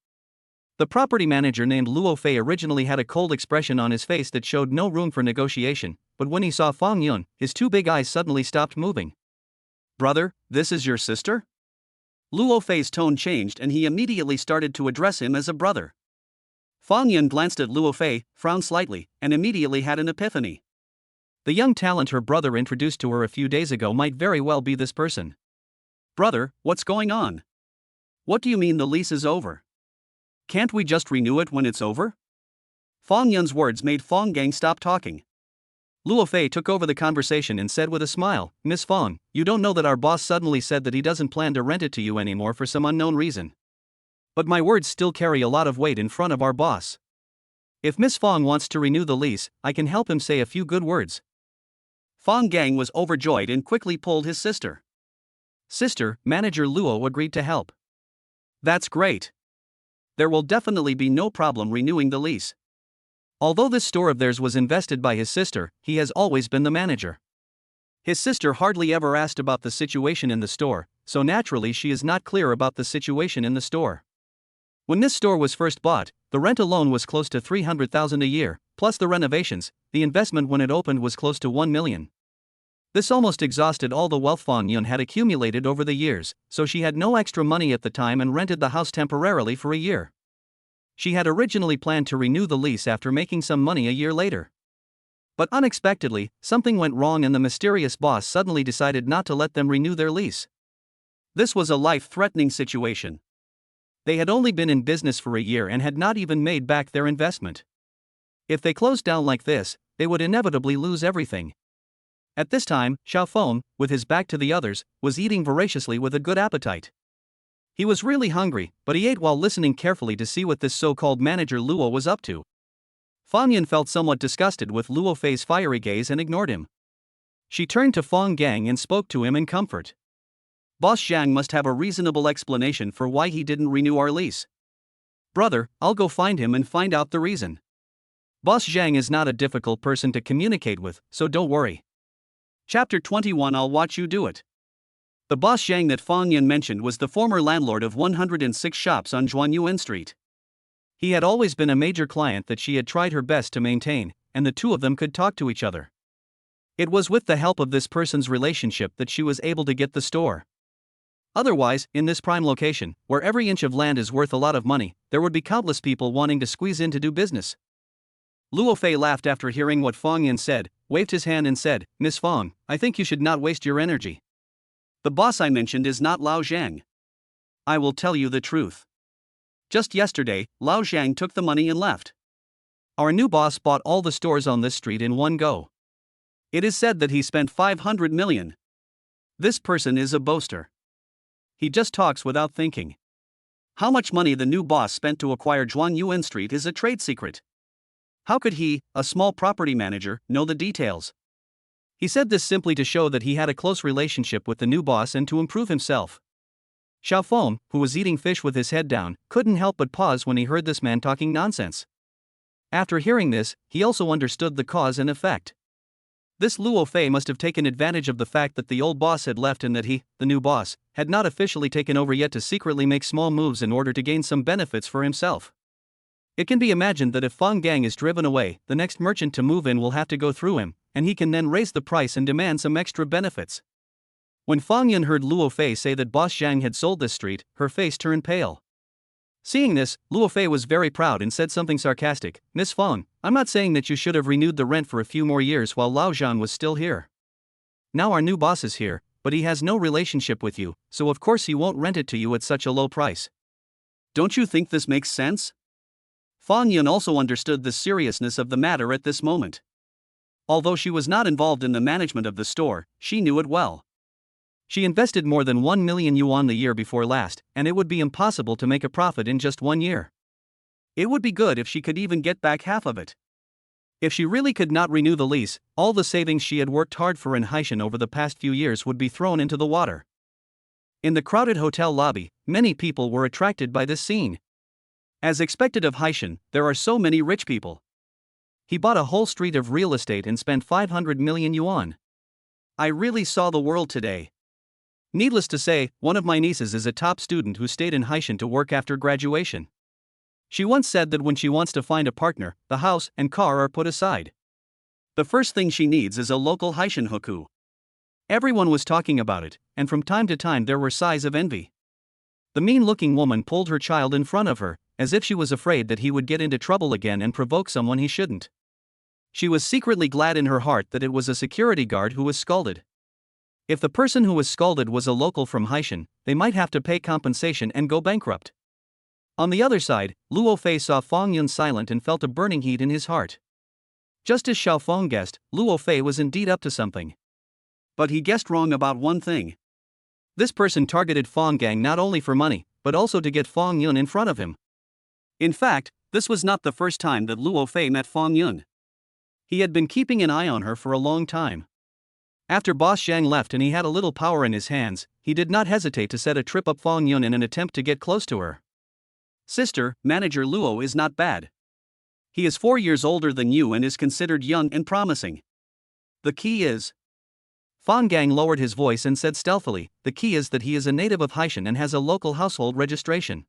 The property manager named Luo Fei originally had a cold expression on his face that showed no room for negotiation, but when he saw Fang Yun, his two big eyes suddenly stopped moving. Brother, this is your sister? Luo Fei's tone changed and he immediately started to address him as a brother. Fang Yun glanced at Luo Fei, frowned slightly, and immediately had an epiphany. The young talent her brother introduced to her a few days ago might very well be this person. Brother, what's going on? What do you mean the lease is over? Can't we just renew it when it's over? Fang Yun's words made Fang Gang stop talking. Luo Fei took over the conversation and said with a smile, Miss Fang, you don't know that our boss suddenly said that he doesn't plan to rent it to you anymore for some unknown reason. But my words still carry a lot of weight in front of our boss. If Miss Fang wants to renew the lease, I can help him say a few good words. Fang Gang was overjoyed and quickly pulled his sister. Sister, Manager Luo agreed to help. That's great. There will definitely be no problem renewing the lease. Although this store of theirs was invested by his sister, he has always been the manager. His sister hardly ever asked about the situation in the store, so naturally she is not clear about the situation in the store. When this store was first bought, the rent alone was close to 300,000 a year, plus the renovations. The investment when it opened was close to 1 million. This almost exhausted all the wealth Fang Yun had accumulated over the years, so she had no extra money at the time and rented the house temporarily for a year. She had originally planned to renew the lease after making some money a year later. But unexpectedly, something went wrong and the mysterious boss suddenly decided not to let them renew their lease. This was a life-threatening situation. They had only been in business for a year and had not even made back their investment. If they closed down like this, they would inevitably lose everything. At this time, Xiao Feng, with his back to the others, was eating voraciously with a good appetite. He was really hungry, but he ate while listening carefully to see what this so-called manager Luo was up to. Fang Yun felt somewhat disgusted with Luo Fei's fiery gaze and ignored him. She turned to Fang Gang and spoke to him in comfort. Boss Zhang must have a reasonable explanation for why he didn't renew our lease. Brother, I'll go find him and find out the reason. Boss Zhang is not a difficult person to communicate with, so don't worry. Chapter 21 I'll watch you do it. The boss Zhang that Fang Yun mentioned was the former landlord of 106 shops on Zhuanyuan Street. He had always been a major client that she had tried her best to maintain, and the two of them could talk to each other. It was with the help of this person's relationship that she was able to get the store. Otherwise, in this prime location, where every inch of land is worth a lot of money, there would be countless people wanting to squeeze in to do business. Luo Fei laughed after hearing what Fang Yun said, waved his hand and said, Miss Fang, I think you should not waste your energy. The boss I mentioned is not Lao Zhang. I will tell you the truth. Just yesterday, Lao Zhang took the money and left. Our new boss bought all the stores on this street in one go. It is said that he spent 500 million. This person is a boaster. He just talks without thinking. How much money the new boss spent to acquire Zhuanyuan Street is a trade secret. How could he, a small property manager, know the details? He said this simply to show that he had a close relationship with the new boss and to improve himself. Xiao Feng, who was eating fish with his head down, couldn't help but pause when he heard this man talking nonsense. After hearing this, he also understood the cause and effect. This Luo Fei must have taken advantage of the fact that the old boss had left and that he, the new boss, had not officially taken over yet to secretly make small moves in order to gain some benefits for himself. It can be imagined that if Fang Gang is driven away, the next merchant to move in will have to go through him, and he can then raise the price and demand some extra benefits. When Fang Yun heard Luo Fei say that boss Zhang had sold this street, her face turned pale. Seeing this, Luo Fei was very proud and said something sarcastic, Miss Fang, I'm not saying that you should have renewed the rent for a few more years while Lao Zhang was still here. Now our new boss is here, but he has no relationship with you, so of course he won't rent it to you at such a low price. Don't you think this makes sense? Fang Yun also understood the seriousness of the matter at this moment. Although she was not involved in the management of the store, she knew it well. She invested more than 1 million yuan the year before last, and it would be impossible to make a profit in just 1 year. It would be good if she could even get back half of it. If she really could not renew the lease, all the savings she had worked hard for in Haishan over the past few years would be thrown into the water. In the crowded hotel lobby, many people were attracted by this scene. As expected of Haishan, there are so many rich people. He bought a whole street of real estate and spent 500 million yuan. I really saw the world today. Needless to say, one of my nieces is a top student who stayed in Haishan to work after graduation. She once said that when she wants to find a partner, the house and car are put aside. The first thing she needs is a local Haishan hukou. Everyone was talking about it, and from time to time there were sighs of envy. The mean-looking woman pulled her child in front of her, as if she was afraid that he would get into trouble again and provoke someone he shouldn't. She was secretly glad in her heart that it was a security guard who was scalded. If the person who was scalded was a local from Haishan, they might have to pay compensation and go bankrupt. On the other side, Luo Fei saw Fang Yun silent and felt a burning heat in his heart. Just as Xiao Feng guessed, Luo Fei was indeed up to something. But he guessed wrong about one thing. This person targeted Fang Gang not only for money, but also to get Fang Yun in front of him. In fact, this was not the first time that Luo Fei met Fang Yun. He had been keeping an eye on her for a long time. After Boss Zhang left and he had a little power in his hands, he did not hesitate to set a trip up Fang Yun in an attempt to get close to her. Sister, Manager Luo is not bad. He is 4 years older than you and is considered young and promising. The key is... Fang Gang lowered his voice and said stealthily, the key is that he is a native of Haishan and has a local household registration.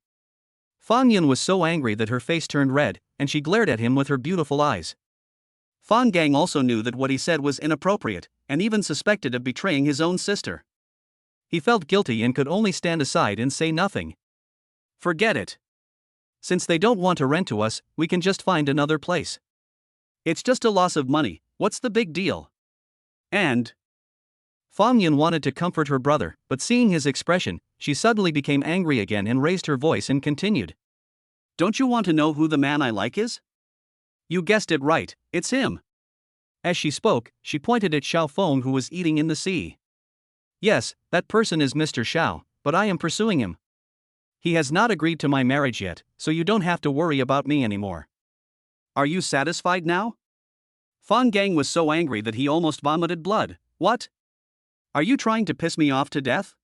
Fang Yun was so angry that her face turned red, and she glared at him with her beautiful eyes. Fang Gang also knew that what he said was inappropriate, and even suspected of betraying his own sister. He felt guilty and could only stand aside and say nothing. Forget it. Since they don't want to rent to us, we can just find another place. It's just a loss of money, what's the big deal? And... Fang Yun wanted to comfort her brother, but seeing his expression, she suddenly became angry again and raised her voice and continued. Don't you want to know who the man I like is? You guessed it right, it's him. As she spoke, she pointed at Xiao Feng who was eating in the sea. Yes, that person is Mr. Xiao, but I am pursuing him. He has not agreed to my marriage yet, so you don't have to worry about me anymore. Are you satisfied now? Fang Gang was so angry that he almost vomited blood. What? Are you trying to piss me off to death?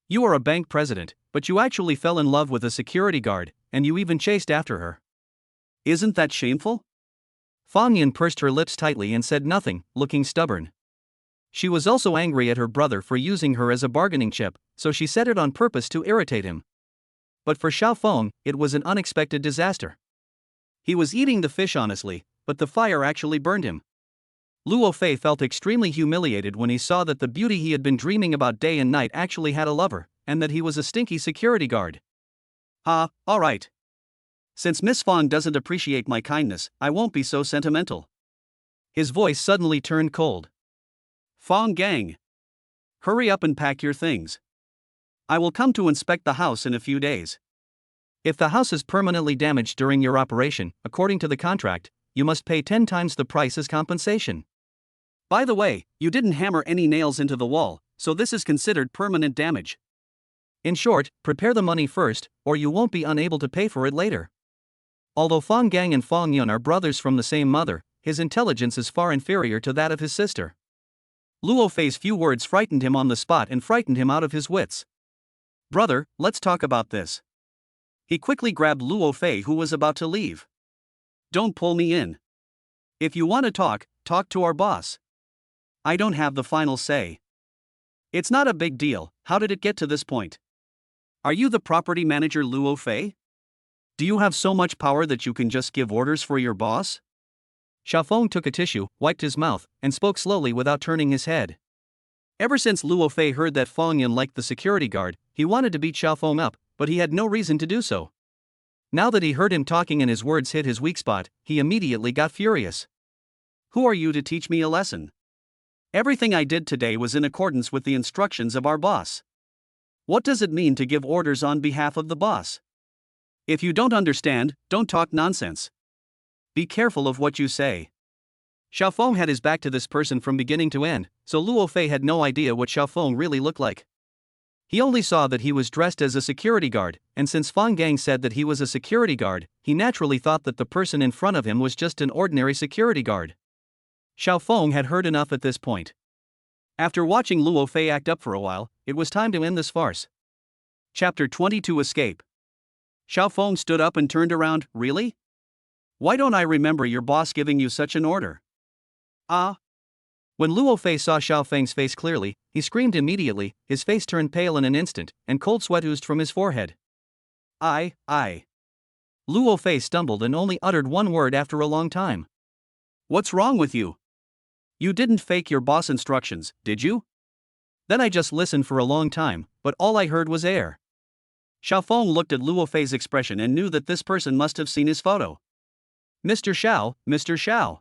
You are a bank president, but you actually fell in love with a security guard, and you even chased after her. Isn't that shameful? Fang Yun pursed her lips tightly and said nothing, looking stubborn. She was also angry at her brother for using her as a bargaining chip, so she said it on purpose to irritate him. But for Xiao Feng, it was an unexpected disaster. He was eating the fish honestly, but the fire actually burned him. Luo Fei felt extremely humiliated when he saw that the beauty he had been dreaming about day and night actually had a lover, and that he was a stinky security guard. Alright. Since Miss Fang doesn't appreciate my kindness, I won't be so sentimental. His voice suddenly turned cold. Fang Gang. Hurry up and pack your things. I will come to inspect the house in a few days. If the house is permanently damaged during your operation, according to the contract, you must pay 10 times the price as compensation. By the way, you didn't hammer any nails into the wall, so this is considered permanent damage. In short, prepare the money first, or you won't be unable to pay for it later. Although Fang Gang and Fang Yun are brothers from the same mother, his intelligence is far inferior to that of his sister. Luo Fei's few words frightened him on the spot and frightened him out of his wits. Brother, let's talk about this. He quickly grabbed Luo Fei who was about to leave. Don't pull me in. If you want to talk to our boss. I don't have the final say. It's not a big deal, how did it get to this point? Are you the property manager Luo Fei? Do you have so much power that you can just give orders for your boss? Xiao Feng took a tissue, wiped his mouth, and spoke slowly without turning his head. Ever since Luo Fei heard that Fang Yun liked the security guard, he wanted to beat Xiao Feng up, but he had no reason to do so. Now that he heard him talking and his words hit his weak spot, he immediately got furious. Who are you to teach me a lesson? Everything I did today was in accordance with the instructions of our boss. What does it mean to give orders on behalf of the boss? If you don't understand, don't talk nonsense. Be careful of what you say. Xiaofeng had his back to this person from beginning to end, so Luo Fei had no idea what Xiaofeng really looked like. He only saw that he was dressed as a security guard, and since Fang Gang said that he was a security guard, he naturally thought that the person in front of him was just an ordinary security guard. Xiaofeng had heard enough at this point. After watching Luo Fei act up for a while, it was time to end this farce. Chapter 22 Escape. Xiaofeng stood up and turned around. Really? Why don't I remember your boss giving you such an order? Ah. When Luo Fei saw Xiaofeng's face clearly, he screamed immediately, his face turned pale in an instant, and cold sweat oozed from his forehead. I. Luo Fei stumbled and only uttered one word after a long time. What's wrong with you? You didn't fake your boss instructions, did you? Then I just listened for a long time, but all I heard was air. Xiaofeng looked at Luo Fei's expression and knew that this person must have seen his photo. Mr. Xiao.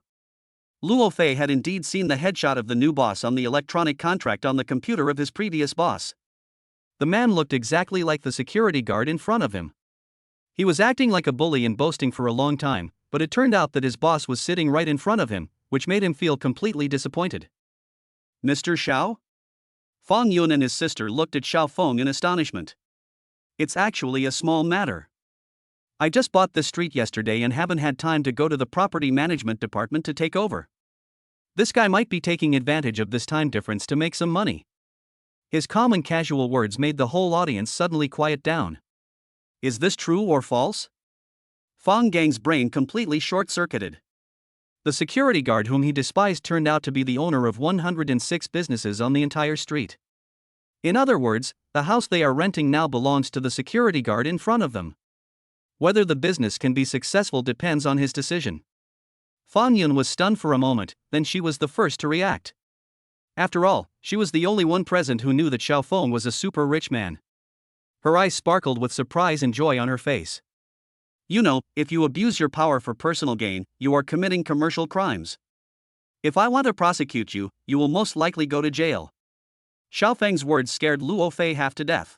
Luo Fei had indeed seen the headshot of the new boss on the electronic contract on the computer of his previous boss. The man looked exactly like the security guard in front of him. He was acting like a bully and boasting for a long time, but it turned out that his boss was sitting right in front of him, which made him feel completely disappointed. Mr. Xiao? Fang Yun and his sister looked at Xiaofeng in astonishment. It's actually a small matter. I just bought this street yesterday and haven't had time to go to the property management department to take over. This guy might be taking advantage of this time difference to make some money. His calm and casual words made the whole audience suddenly quiet down. Is this true or false? Fang Gang's brain completely short-circuited. The security guard whom he despised turned out to be the owner of 106 businesses on the entire street. In other words, the house they are renting now belongs to the security guard in front of them. Whether the business can be successful depends on his decision. Fang Yun was stunned for a moment, then she was the first to react. After all, she was the only one present who knew that Xiaofeng was a super rich man. Her eyes sparkled with surprise and joy on her face. You know, if you abuse your power for personal gain, you are committing commercial crimes. If I want to prosecute you, you will most likely go to jail. Xiaofeng's words scared Luo Fei half to death.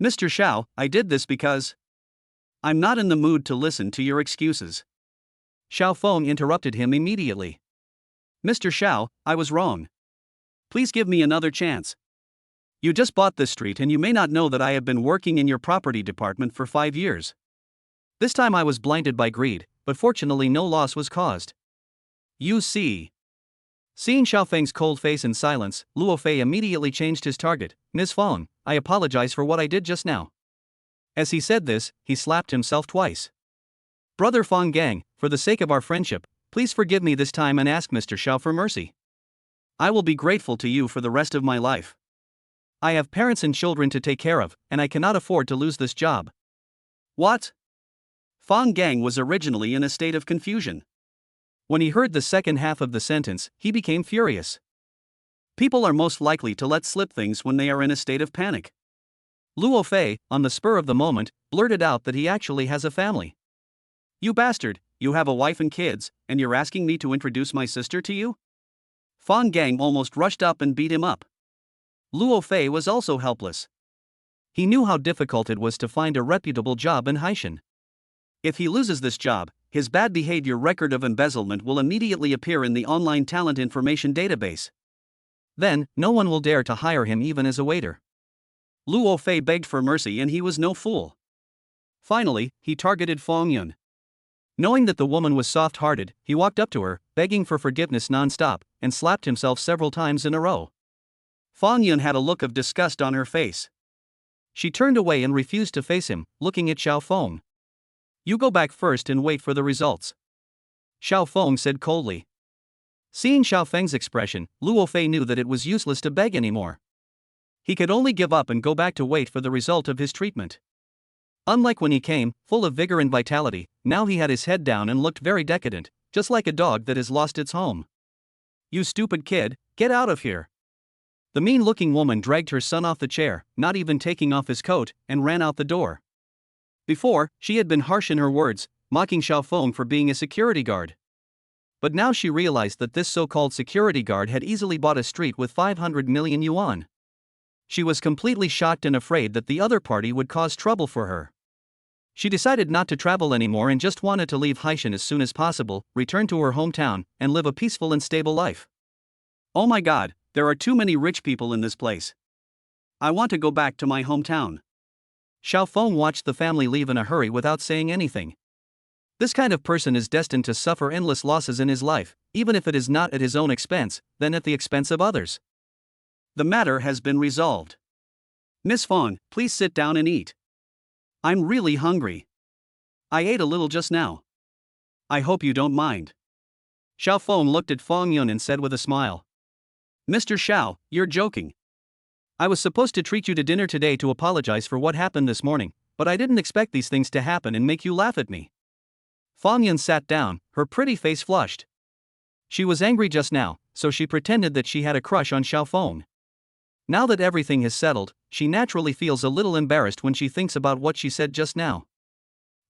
Mr. Xiao, I did this because... I'm not in the mood to listen to your excuses. Xiaofeng interrupted him immediately. Mr. Xiao, I was wrong. Please give me another chance. You just bought this street and you may not know that I have been working in your property department for 5 years. This time I was blinded by greed, but fortunately no loss was caused. You see. Seeing Xiaofeng's cold face and silence, Luo Fei immediately changed his target. Ms. Feng, I apologize for what I did just now. As he said this, he slapped himself twice. Brother Fang Gang, for the sake of our friendship, please forgive me this time and ask Mr. Xiao for mercy. I will be grateful to you for the rest of my life. I have parents and children to take care of, and I cannot afford to lose this job. What? Fang Gang was originally in a state of confusion. When he heard the second half of the sentence, he became furious. People are most likely to let slip things when they are in a state of panic. Luo Fei, on the spur of the moment, blurted out that he actually has a family. You bastard, you have a wife and kids, and you're asking me to introduce my sister to you? Fang Gang almost rushed up and beat him up. Luo Fei was also helpless. He knew how difficult it was to find a reputable job in Haishan. If he loses this job, his bad behavior record of embezzlement will immediately appear in the online talent information database. Then, no one will dare to hire him even as a waiter. Luo Fei begged for mercy and he was no fool. Finally, he targeted Fang Yun. Knowing that the woman was soft-hearted, he walked up to her, begging for forgiveness non-stop, and slapped himself several times in a row. Fang Yun had a look of disgust on her face. She turned away and refused to face him, looking at Xiaofeng. You go back first and wait for the results. Xiaofeng said coldly. Seeing Xiaofeng's expression, Luo Fei knew that it was useless to beg anymore. He could only give up and go back to wait for the result of his treatment. Unlike when he came, full of vigor and vitality, now he had his head down and looked very decadent, just like a dog that has lost its home. You stupid kid, get out of here. The mean-looking woman dragged her son off the chair, not even taking off his coat, and ran out the door. Before, she had been harsh in her words, mocking Xiaofeng for being a security guard. But now she realized that this so-called security guard had easily bought a street with 500 million yuan. She was completely shocked and afraid that the other party would cause trouble for her. She decided not to travel anymore and just wanted to leave Haishan as soon as possible, return to her hometown, and live a peaceful and stable life. Oh my god, there are too many rich people in this place. I want to go back to my hometown. Xiao Feng watched the family leave in a hurry without saying anything. This kind of person is destined to suffer endless losses in his life, even if it is not at his own expense, then at the expense of others. The matter has been resolved. Miss Feng, please sit down and eat. I'm really hungry. I ate a little just now. I hope you don't mind. Xiao Feng looked at Feng Yun and said with a smile. Mr. Xiao, you're joking. I was supposed to treat you to dinner today to apologize for what happened this morning, but I didn't expect these things to happen and make you laugh at me. Feng Yun sat down, her pretty face flushed. She was angry just now, so she pretended that she had a crush on Xiao Feng. Now that everything has settled, she naturally feels a little embarrassed when she thinks about what she said just now.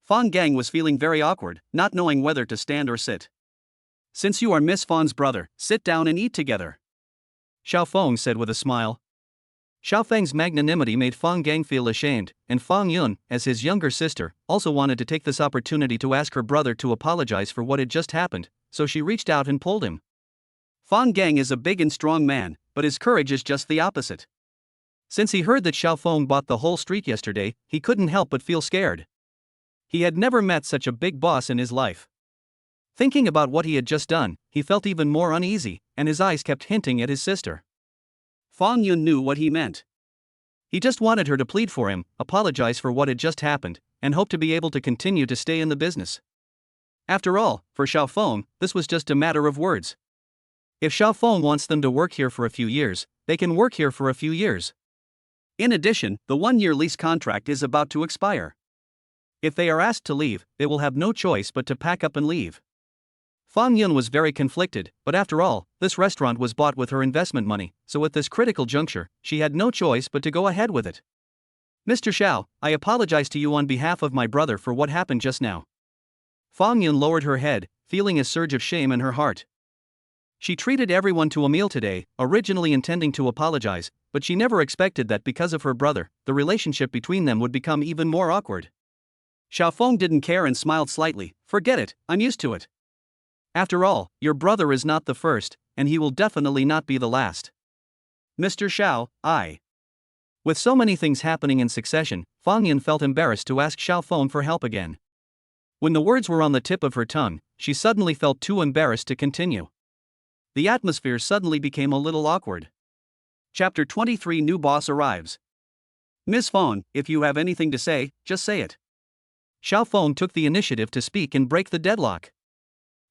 Feng Gang was feeling very awkward, not knowing whether to stand or sit. Since you are Miss Feng's brother, sit down and eat together. Xiao Feng said with a smile. Xiao Feng's magnanimity made Feng Gang feel ashamed, and Feng Yun, as his younger sister, also wanted to take this opportunity to ask her brother to apologize for what had just happened, so she reached out and pulled him. Feng Gang is a big and strong man, but his courage is just the opposite. Since he heard that Xiao Feng bought the whole street yesterday, he couldn't help but feel scared. He had never met such a big boss in his life. Thinking about what he had just done, he felt even more uneasy, and his eyes kept hinting at his sister. Feng Yun knew what he meant. He just wanted her to plead for him, apologize for what had just happened, and hope to be able to continue to stay in the business. After all, for Xiao Feng, this was just a matter of words. If Xiao Feng wants them to work here for a few years, they can work here for a few years. In addition, the one-year lease contract is about to expire. If they are asked to leave, they will have no choice but to pack up and leave. Feng Yun was very conflicted, but after all, this restaurant was bought with her investment money, so at this critical juncture, she had no choice but to go ahead with it. Mr. Xiao, I apologize to you on behalf of my brother for what happened just now. Feng Yun lowered her head, feeling a surge of shame in her heart. She treated everyone to a meal today, originally intending to apologize, but she never expected that because of her brother, the relationship between them would become even more awkward. Xiao Feng didn't care and smiled slightly. Forget it, I'm used to it. After all, your brother is not the first, and he will definitely not be the last. Mr. Xiao, With so many things happening in succession, Feng Yun felt embarrassed to ask Xiao Feng for help again. When the words were on the tip of her tongue, she suddenly felt too embarrassed to continue. The atmosphere suddenly became a little awkward. Chapter 23 New Boss Arrives. Miss Feng, if you have anything to say, just say it. Xiao Feng took the initiative to speak and break the deadlock.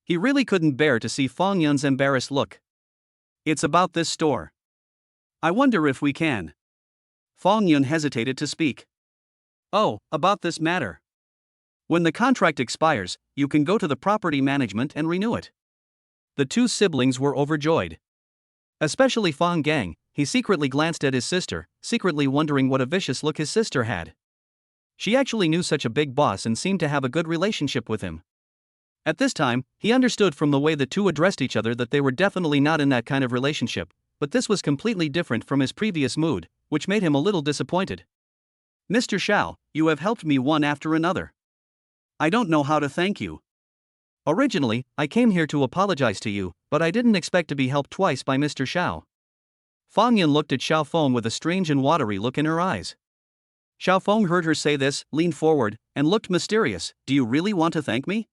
He really couldn't bear to see Feng Yun's embarrassed look. It's about this store. I wonder if we can. Feng Yun hesitated to speak. Oh, about this matter. When the contract expires, you can go to the property management and renew it. The two siblings were overjoyed. Especially Feng Gang, he secretly glanced at his sister, secretly wondering what a vicious look his sister had. She actually knew such a big boss and seemed to have a good relationship with him. At this time, he understood from the way the two addressed each other that they were definitely not in that kind of relationship, but this was completely different from his previous mood, which made him a little disappointed. Mr. Xiao, you have helped me one after another. I don't know how to thank you. Originally, I came here to apologize to you, but I didn't expect to be helped twice by Mr. Xiao. Feng Yun looked at Xiao Feng with a strange and watery look in her eyes. Xiao Feng heard her say this, leaned forward, and looked mysterious. Do you really want to thank me?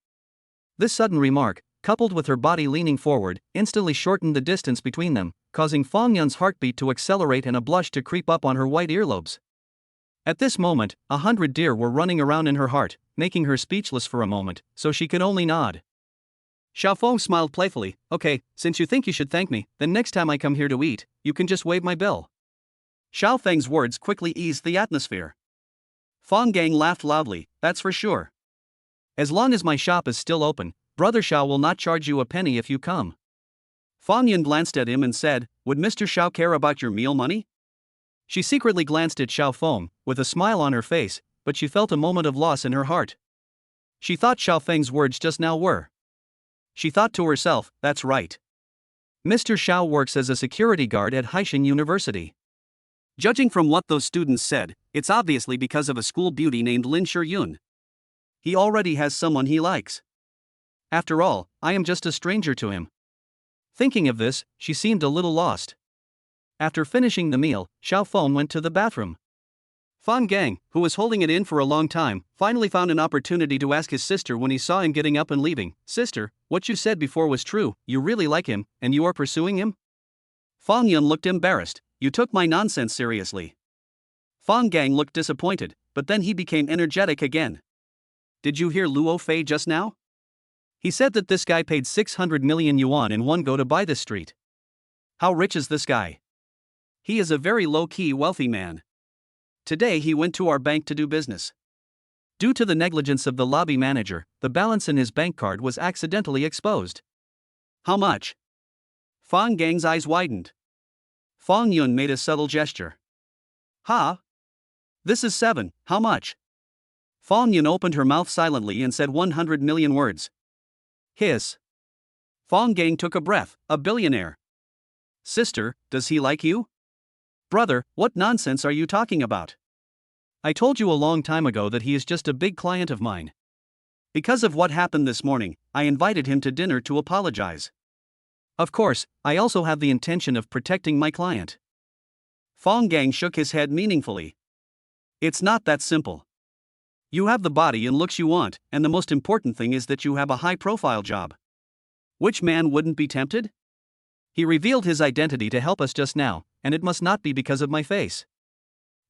This sudden remark, coupled with her body leaning forward, instantly shortened the distance between them, causing Feng Yun's heartbeat to accelerate and a blush to creep up on her white earlobes. At this moment, 100 deer were running around in her heart, making her speechless for a moment, so she could only nod. Xiao Feng smiled playfully. Okay, since you think you should thank me, then next time I come here to eat, you can just waive my bill. Xiao Feng's words quickly eased the atmosphere. Feng Gang laughed loudly, that's for sure. As long as my shop is still open, Brother Xiao will not charge you a penny if you come. Feng Yun glanced at him and said, would Mr. Xiao care about your meal money? She secretly glanced at Xiao Feng, with a smile on her face, but she felt a moment of loss in her heart. She thought Xiao Feng's words just now were She thought to herself, that's right. Mr. Xiao works as a security guard at Haishan University. Judging from what those students said, it's obviously because of a school beauty named Lin Yun. He already has someone he likes. After all, I am just a stranger to him. Thinking of this, she seemed a little lost. After finishing the meal, Xiao Feng went to the bathroom. Fan Gang, who was holding it in for a long time, finally found an opportunity to ask his sister when he saw him getting up and leaving, "Sister, what you said before was true, you really like him, and you are pursuing him?" Fang Yun looked embarrassed. "You took my nonsense seriously." Fang Gang looked disappointed, but then he became energetic again. "Did you hear Luo Fei just now? He said that this guy paid 600 million yuan in one go to buy this street. How rich is this guy? He is a very low-key wealthy man. Today he went to our bank to do business. Due to the negligence of the lobby manager, the balance in his bank card was accidentally exposed." "How much?" Fang Gang's eyes widened. Fang Yun made a subtle gesture. "Ha? This is 7, how much?" Fang Yun opened her mouth silently and said 100 million words. Hiss. Fang Gang took a breath. "A billionaire. Sister, does he like you?" "Brother, what nonsense are you talking about? I told you a long time ago that he is just a big client of mine. Because of what happened this morning, I invited him to dinner to apologize. Of course, I also have the intention of protecting my client." Fang Gang shook his head meaningfully. "It's not that simple. You have the body and looks you want, and the most important thing is that you have a high-profile job. Which man wouldn't be tempted? He revealed his identity to help us just now, and it must not be because of my face.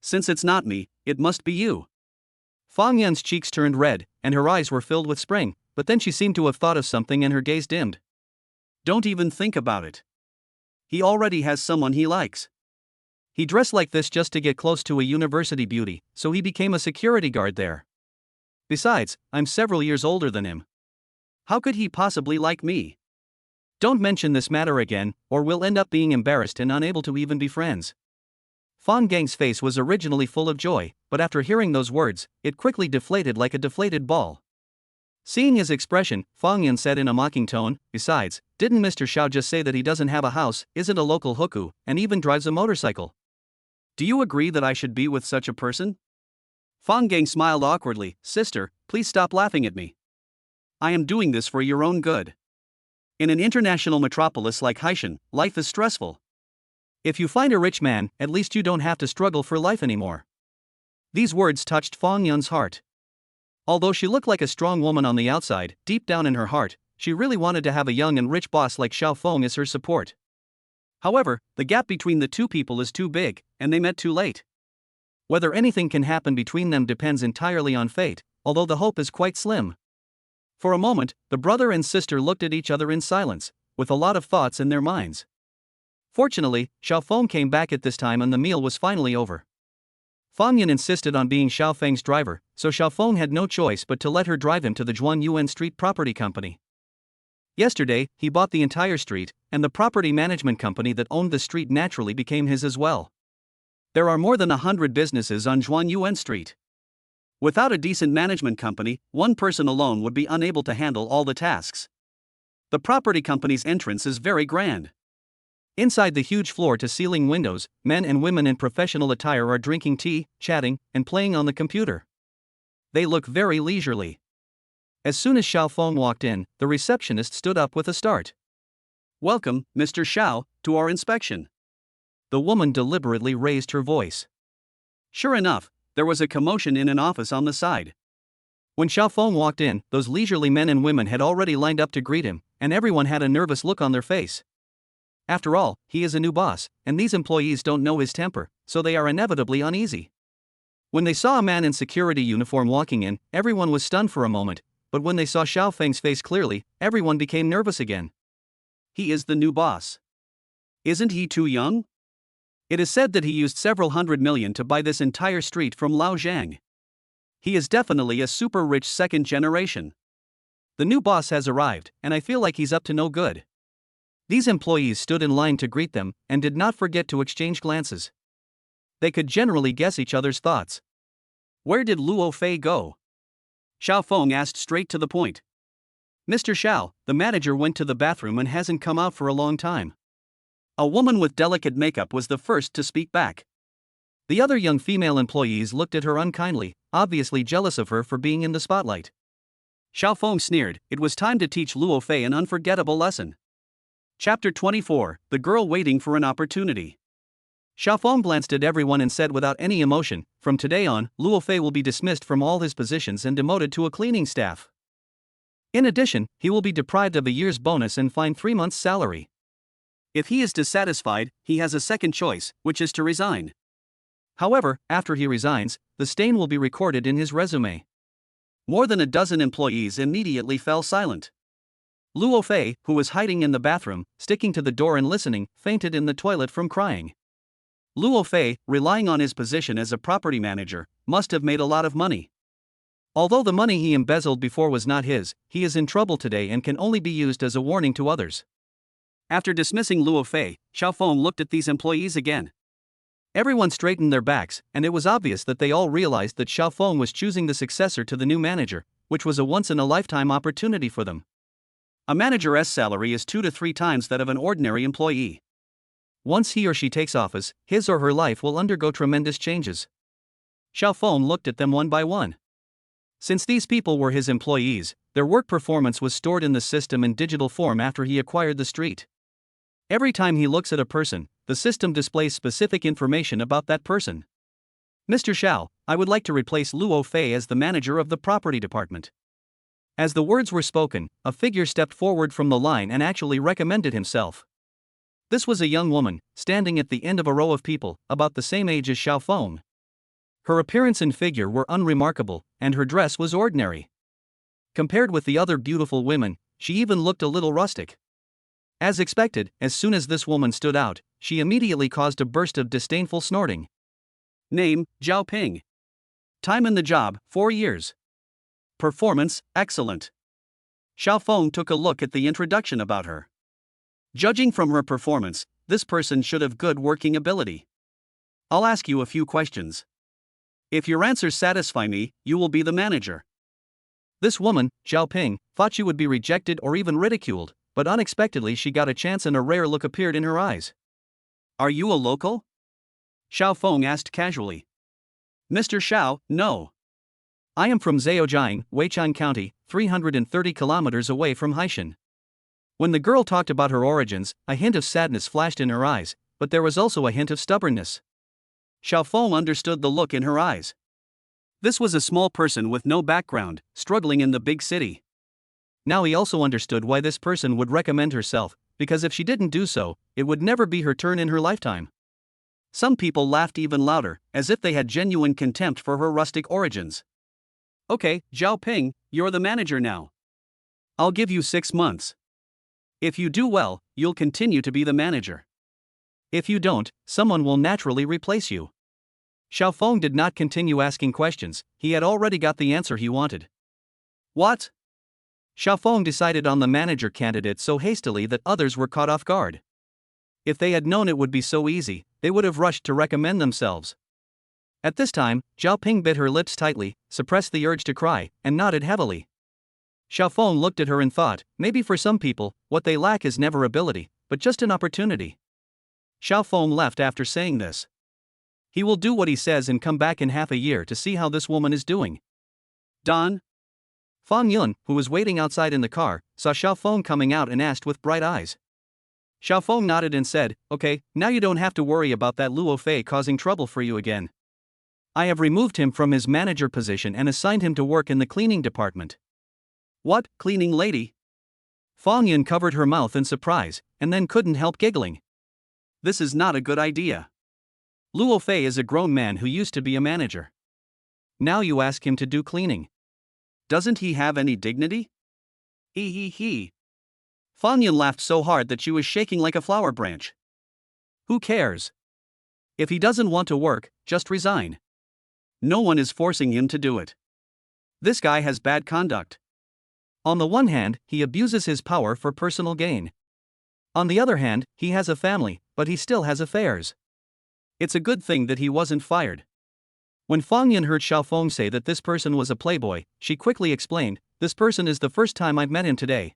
Since it's not me, it must be you." Fang Yun's cheeks turned red, and her eyes were filled with spring, but then she seemed to have thought of something and her gaze dimmed. "Don't even think about it. He already has someone he likes. He dressed like this just to get close to a university beauty, so he became a security guard there. Besides, I'm several years older than him. How could he possibly like me? Don't mention this matter again, or we'll end up being embarrassed and unable to even be friends." Fang Gang's face was originally full of joy, but after hearing those words, it quickly deflated like a deflated ball. Seeing his expression, Fang Yun said in a mocking tone, "Besides, didn't Mr. Xiao just say that he doesn't have a house, isn't a local hooku, and even drives a motorcycle? Do you agree that I should be with such a person?" Fang Gang smiled awkwardly. "Sister, please stop laughing at me. I am doing this for your own good. In an international metropolis like Haishan, life is stressful. If you find a rich man, at least you don't have to struggle for life anymore." These words touched Fang Yun's heart. Although she looked like a strong woman on the outside, deep down in her heart, she really wanted to have a young and rich boss like Xiao Feng as her support. However, the gap between the two people is too big, and they met too late. Whether anything can happen between them depends entirely on fate, although the hope is quite slim. For a moment, the brother and sister looked at each other in silence, with a lot of thoughts in their minds. Fortunately, Xiao Feng came back at this time and the meal was finally over. Fang Yun insisted on being Xiao Feng's driver, so Xiao Feng had no choice but to let her drive him to the Zhuan Yuan Street Property Company. Yesterday, he bought the entire street, and the property management company that owned the street naturally became his as well. There are more than 100 businesses on Zhuan Yuan Street. Without a decent management company, one person alone would be unable to handle all the tasks. The property company's entrance is very grand. Inside the huge floor-to-ceiling windows, men and women in professional attire are drinking tea, chatting, and playing on the computer. They look very leisurely. As soon as Xiao Feng walked in, the receptionist stood up with a start. "Welcome, Mr. Xiao, to our inspection." The woman deliberately raised her voice. Sure enough, there was a commotion in an office on the side. When Xiao Feng walked in, those leisurely men and women had already lined up to greet him, and everyone had a nervous look on their face. After all, he is a new boss, and these employees don't know his temper, so they are inevitably uneasy. When they saw a man in security uniform walking in, everyone was stunned for a moment, but when they saw Xiao Feng's face clearly, everyone became nervous again. He is the new boss. Isn't he too young? It is said that he used several hundred million to buy this entire street from Lao Zhang. He is definitely a super rich second generation. The new boss has arrived, and I feel like he's up to no good. These employees stood in line to greet them, and did not forget to exchange glances. They could generally guess each other's thoughts. Where did Luo Fei go? Xiao Feng asked straight to the point. Mr. Xiao, the manager went to the bathroom and hasn't come out for a long time. A woman with delicate makeup was the first to speak back. The other young female employees looked at her unkindly, obviously jealous of her for being in the spotlight. Xiao Feng sneered. It was time to teach Luo Fei an unforgettable lesson. Chapter 24, The Girl Waiting for an Opportunity. Xiao Feng glanced at everyone and said without any emotion, "From today on, Luo Fei will be dismissed from all his positions and demoted to a cleaning staff. In addition, he will be deprived of a year's bonus and fined 3 months' salary. If he is dissatisfied, he has a second choice, which is to resign. However, after he resigns, the stain will be recorded in his resume." More than a dozen employees immediately fell silent. Luo Fei, who was hiding in the bathroom, sticking to the door and listening, fainted in the toilet from crying. Luo Fei, relying on his position as a property manager, must have made a lot of money. Although the money he embezzled before was not his, he is in trouble today and can only be used as a warning to others. After dismissing Luo Fei, Xiao Feng looked at these employees again. Everyone straightened their backs, and it was obvious that they all realized that Xiao Feng was choosing the successor to the new manager, which was a once-in-a-lifetime opportunity for them. A manager's salary is 2 to 3 times that of an ordinary employee. Once he or she takes office, his or her life will undergo tremendous changes. Xiao Feng looked at them one by one. Since these people were his employees, their work performance was stored in the system in digital form after he acquired the street. Every time he looks at a person, the system displays specific information about that person. "Mr. Xiao, I would like to replace Luo Fei as the manager of the property department." As the words were spoken, a figure stepped forward from the line and actually recommended himself. This was a young woman, standing at the end of a row of people, about the same age as Xiao Feng. Her appearance and figure were unremarkable, and her dress was ordinary. Compared with the other beautiful women, she even looked a little rustic. As expected, as soon as this woman stood out, she immediately caused a burst of disdainful snorting. Name, Zhao Ping. Time in the job, 4 years. Performance, excellent. Xiao Feng took a look at the introduction about her. Judging from her performance, this person should have good working ability. I'll ask you a few questions. If your answers satisfy me, you will be the manager. This woman, Zhao Ping, thought she would be rejected or even ridiculed, but unexpectedly she got a chance and a rare look appeared in her eyes. Are you a local? Xiao Feng asked casually. Mr. Xiao, no. I am from Zheojiang, Weichang County, 330 kilometers away from Haishan. When the girl talked about her origins, a hint of sadness flashed in her eyes, but there was also a hint of stubbornness. Xiao Feng understood the look in her eyes. This was a small person with no background, struggling in the big city. Now he also understood why this person would recommend herself, because if she didn't do so, it would never be her turn in her lifetime. Some people laughed even louder, as if they had genuine contempt for her rustic origins. Okay, Zhao Ping, you're the manager now. I'll give you 6 months. If you do well, you'll continue to be the manager. If you don't, someone will naturally replace you. Xiao Feng did not continue asking questions, he had already got the answer he wanted. What? Xiao Feng decided on the manager candidate so hastily that others were caught off guard. If they had known it would be so easy, they would have rushed to recommend themselves. At this time, Zhao Ping bit her lips tightly, suppressed the urge to cry, and nodded heavily. Xiao Feng looked at her and thought, maybe for some people, what they lack is never ability, but just an opportunity. Xiao Feng left after saying this. He will do what he says and come back in half a year to see how this woman is doing. Don? Fang Yun, who was waiting outside in the car, saw Xiao Feng coming out and asked with bright eyes. Xiao Feng nodded and said, okay, now you don't have to worry about that Luo Fei causing trouble for you again. I have removed him from his manager position and assigned him to work in the cleaning department. What, cleaning lady? Fang Yun covered her mouth in surprise, and then couldn't help giggling. This is not a good idea. Luo Fei is a grown man who used to be a manager. Now you ask him to do cleaning. Doesn't he have any dignity? He. Fang Yun laughed so hard that she was shaking like a flower branch. Who cares? If he doesn't want to work, just resign. No one is forcing him to do it. This guy has bad conduct. On the one hand, he abuses his power for personal gain. On the other hand, he has a family, but he still has affairs. It's a good thing that he wasn't fired. When Fang Yun heard Xiao Feng say that this person was a playboy, she quickly explained, this person is the first time I've met him today.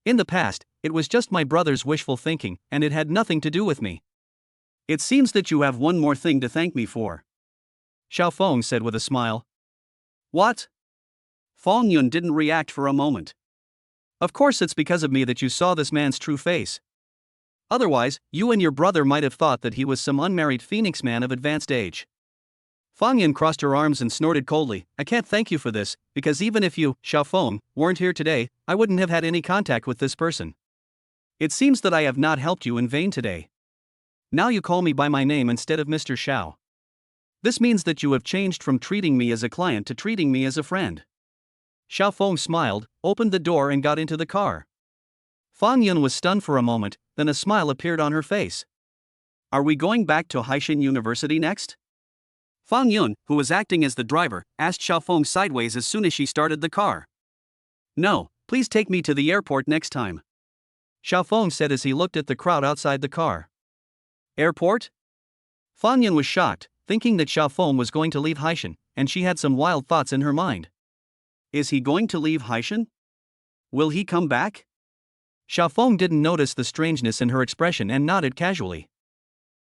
In the past, it was just my brother's wishful thinking, and it had nothing to do with me. It seems that you have one more thing to thank me for, Xiao Feng said with a smile. What? Feng Yun didn't react for a moment. Of course it's because of me that you saw this man's true face. Otherwise, you and your brother might have thought that he was some unmarried phoenix man of advanced age. Feng Yun crossed her arms and snorted coldly. I can't thank you for this, because even if you, Xiao Feng, weren't here today, I wouldn't have had any contact with this person. It seems that I have not helped you in vain today. Now you call me by my name instead of Mr. Xiao. This means that you have changed from treating me as a client to treating me as a friend. Xiao Feng smiled, opened the door and got into the car. Feng Yun was stunned for a moment, then a smile appeared on her face. Are we going back to Haishan University next? Feng Yun, who was acting as the driver, asked Xiao Feng sideways as soon as she started the car. No, please take me to the airport next time, Xiao Feng said as he looked at the crowd outside the car. Airport? Feng Yun was shocked, thinking that Xiao Feng was going to leave Haishan, and she had some wild thoughts in her mind. Is he going to leave Haishan? Will he come back? Xiao Feng didn't notice the strangeness in her expression and nodded casually.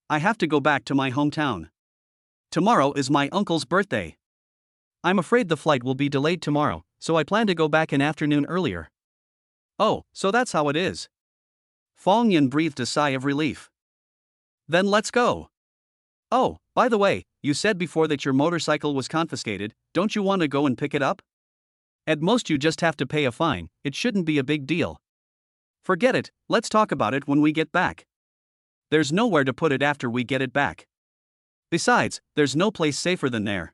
I have to go back to my hometown. Tomorrow is my uncle's birthday. I'm afraid the flight will be delayed tomorrow, so I plan to go back an afternoon earlier. Oh, so that's how it is. Feng Yun breathed a sigh of relief. Then let's go. Oh, by the way, you said before that your motorcycle was confiscated. Don't you want to go and pick it up? At most you just have to pay a fine, it shouldn't be a big deal. Forget it, let's talk about it when we get back. There's nowhere to put it after we get it back. Besides, there's no place safer than there.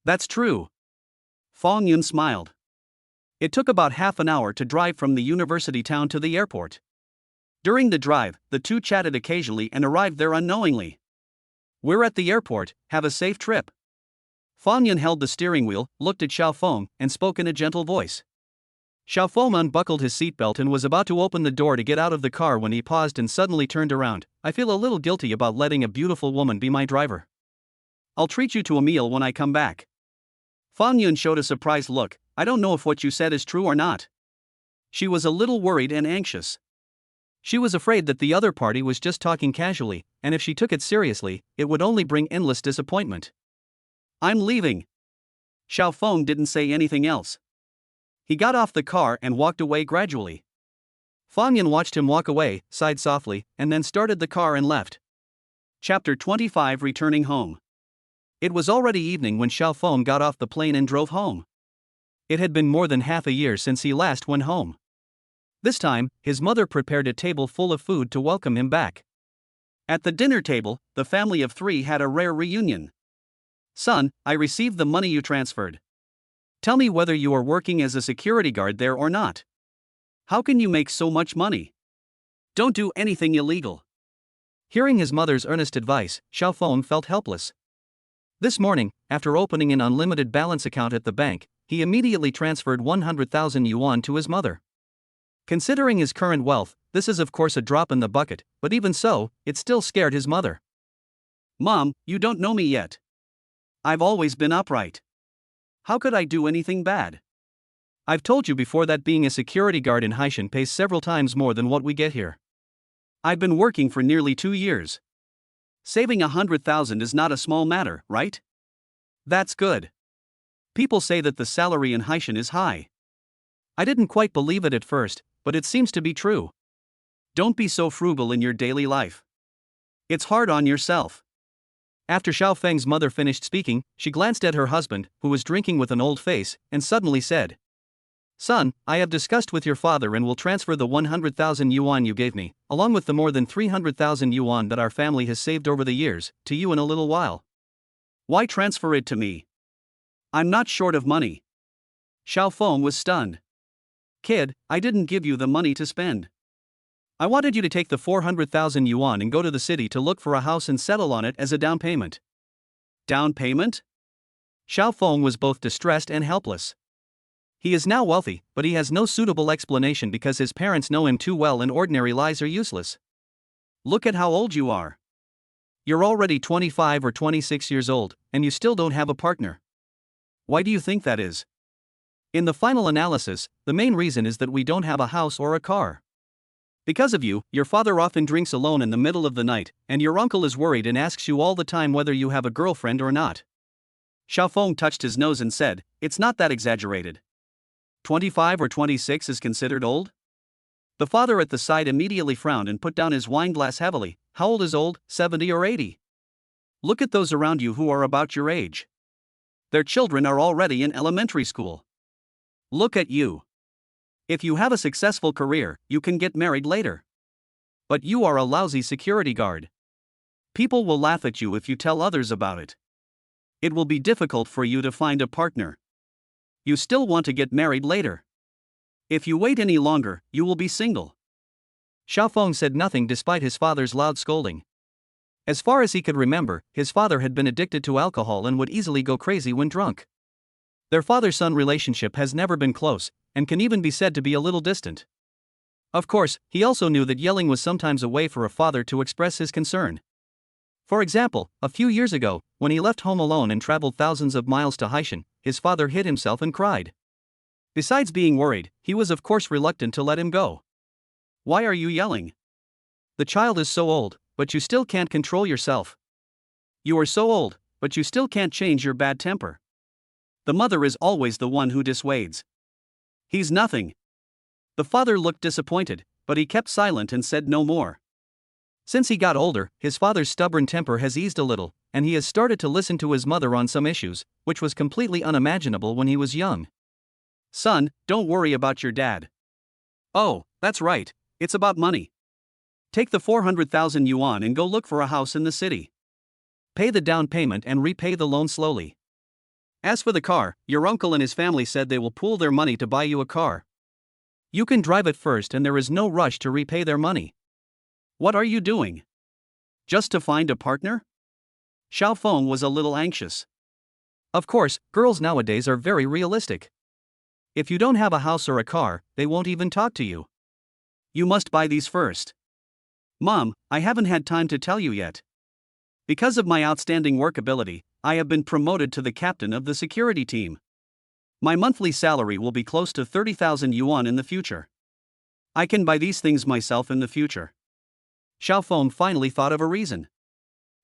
That's true. Feng Yun smiled. It took about half an hour to drive from the university town to the airport. During the drive, the two chatted occasionally and arrived there unknowingly. We're at the airport, have a safe trip. Feng Yun held the steering wheel, looked at Xiao Feng, and spoke in a gentle voice. Xiao Feng unbuckled his seatbelt and was about to open the door to get out of the car when he paused and suddenly turned around. I feel a little guilty about letting a beautiful woman be my driver. I'll treat you to a meal when I come back. Feng Yun showed a surprised look. I don't know if what you said is true or not. She was a little worried and anxious. She was afraid that the other party was just talking casually, and if she took it seriously, it would only bring endless disappointment. I'm leaving. Xiao Feng didn't say anything else. He got off the car and walked away gradually. Feng Yun watched him walk away, sighed softly, and then started the car and left. Chapter 25 Returning Home. It was already evening when Xiao Feng got off the plane and drove home. It had been more than half a year since he last went home. This time, his mother prepared a table full of food to welcome him back. At the dinner table, the family of three had a rare reunion. Son, I received the money you transferred. Tell me whether you are working as a security guard there or not. How can you make so much money? Don't do anything illegal. Hearing his mother's earnest advice, Xiao Feng felt helpless. This morning, after opening an unlimited balance account at the bank, he immediately transferred 100,000 yuan to his mother. Considering his current wealth, this is of course a drop in the bucket, but even so, it still scared his mother. Mom, you don't know me yet. I've always been upright. How could I do anything bad? I've told you before that being a security guard in Haishan pays several times more than what we get here. I've been working for nearly 2 years. Saving 100,000 is not a small matter, right? That's good. People say that the salary in Haishan is high. I didn't quite believe it at first, but it seems to be true. Don't be so frugal in your daily life. It's hard on yourself. After Xiao Feng's mother finished speaking, she glanced at her husband, who was drinking with an old face, and suddenly said, Son, I have discussed with your father and will transfer the 100,000 yuan you gave me, along with the more than 300,000 yuan that our family has saved over the years, to you in a little while. Why transfer it to me? I'm not short of money. Xiao Feng was stunned. Kid, I didn't give you the money to spend. I wanted you to take the 400,000 yuan and go to the city to look for a house and settle on it as a down payment. Down payment? Xiao Feng was both distressed and helpless. He is now wealthy, but he has no suitable explanation because his parents know him too well and ordinary lies are useless. Look at how old you are. You're already 25 or 26 years old, and you still don't have a partner. Why do you think that is? In the final analysis, the main reason is that we don't have a house or a car. Because of you, your father often drinks alone in the middle of the night, and your uncle is worried and asks you all the time whether you have a girlfriend or not. Xiaofeng touched his nose and said, "It's not that exaggerated. 25 or 26 is considered old?" The father at the side immediately frowned and put down his wine glass heavily. "How old is old, 70 or 80? Look at those around you who are about your age. Their children are already in elementary school. Look at you. If you have a successful career, you can get married later. But you are a lousy security guard. People will laugh at you if you tell others about it. It will be difficult for you to find a partner. You still want to get married later. If you wait any longer, you will be single." Xiaofeng said nothing despite his father's loud scolding. As far as he could remember, his father had been addicted to alcohol and would easily go crazy when drunk. Their father-son relationship has never been close, and can even be said to be a little distant. Of course, he also knew that yelling was sometimes a way for a father to express his concern. For example, a few years ago, when he left home alone and traveled thousands of miles to Haishan, his father hid himself and cried. Besides being worried, he was of course reluctant to let him go. "Why are you yelling? The child is so old, but you still can't control yourself. You are so old, but you still can't change your bad temper." The mother is always the one who dissuades. "He's nothing." The father looked disappointed, but he kept silent and said no more. Since he got older, his father's stubborn temper has eased a little, and he has started to listen to his mother on some issues, which was completely unimaginable when he was young. "Son, don't worry about your dad. Oh, that's right, it's about money. Take the 400,000 yuan and go look for a house in the city. Pay the down payment and repay the loan slowly. As for the car, your uncle and his family said they will pool their money to buy you a car. You can drive it first and there is no rush to repay their money. What are you doing? Just to find a partner?" Xiaofeng was a little anxious. Of course, girls nowadays are very realistic. If you don't have a house or a car, they won't even talk to you. "You must buy these first." "Mom, I haven't had time to tell you yet. Because of my outstanding work ability, I have been promoted to the captain of the security team. My monthly salary will be close to 30,000 yuan in the future. I can buy these things myself in the future." Xiaofeng finally thought of a reason.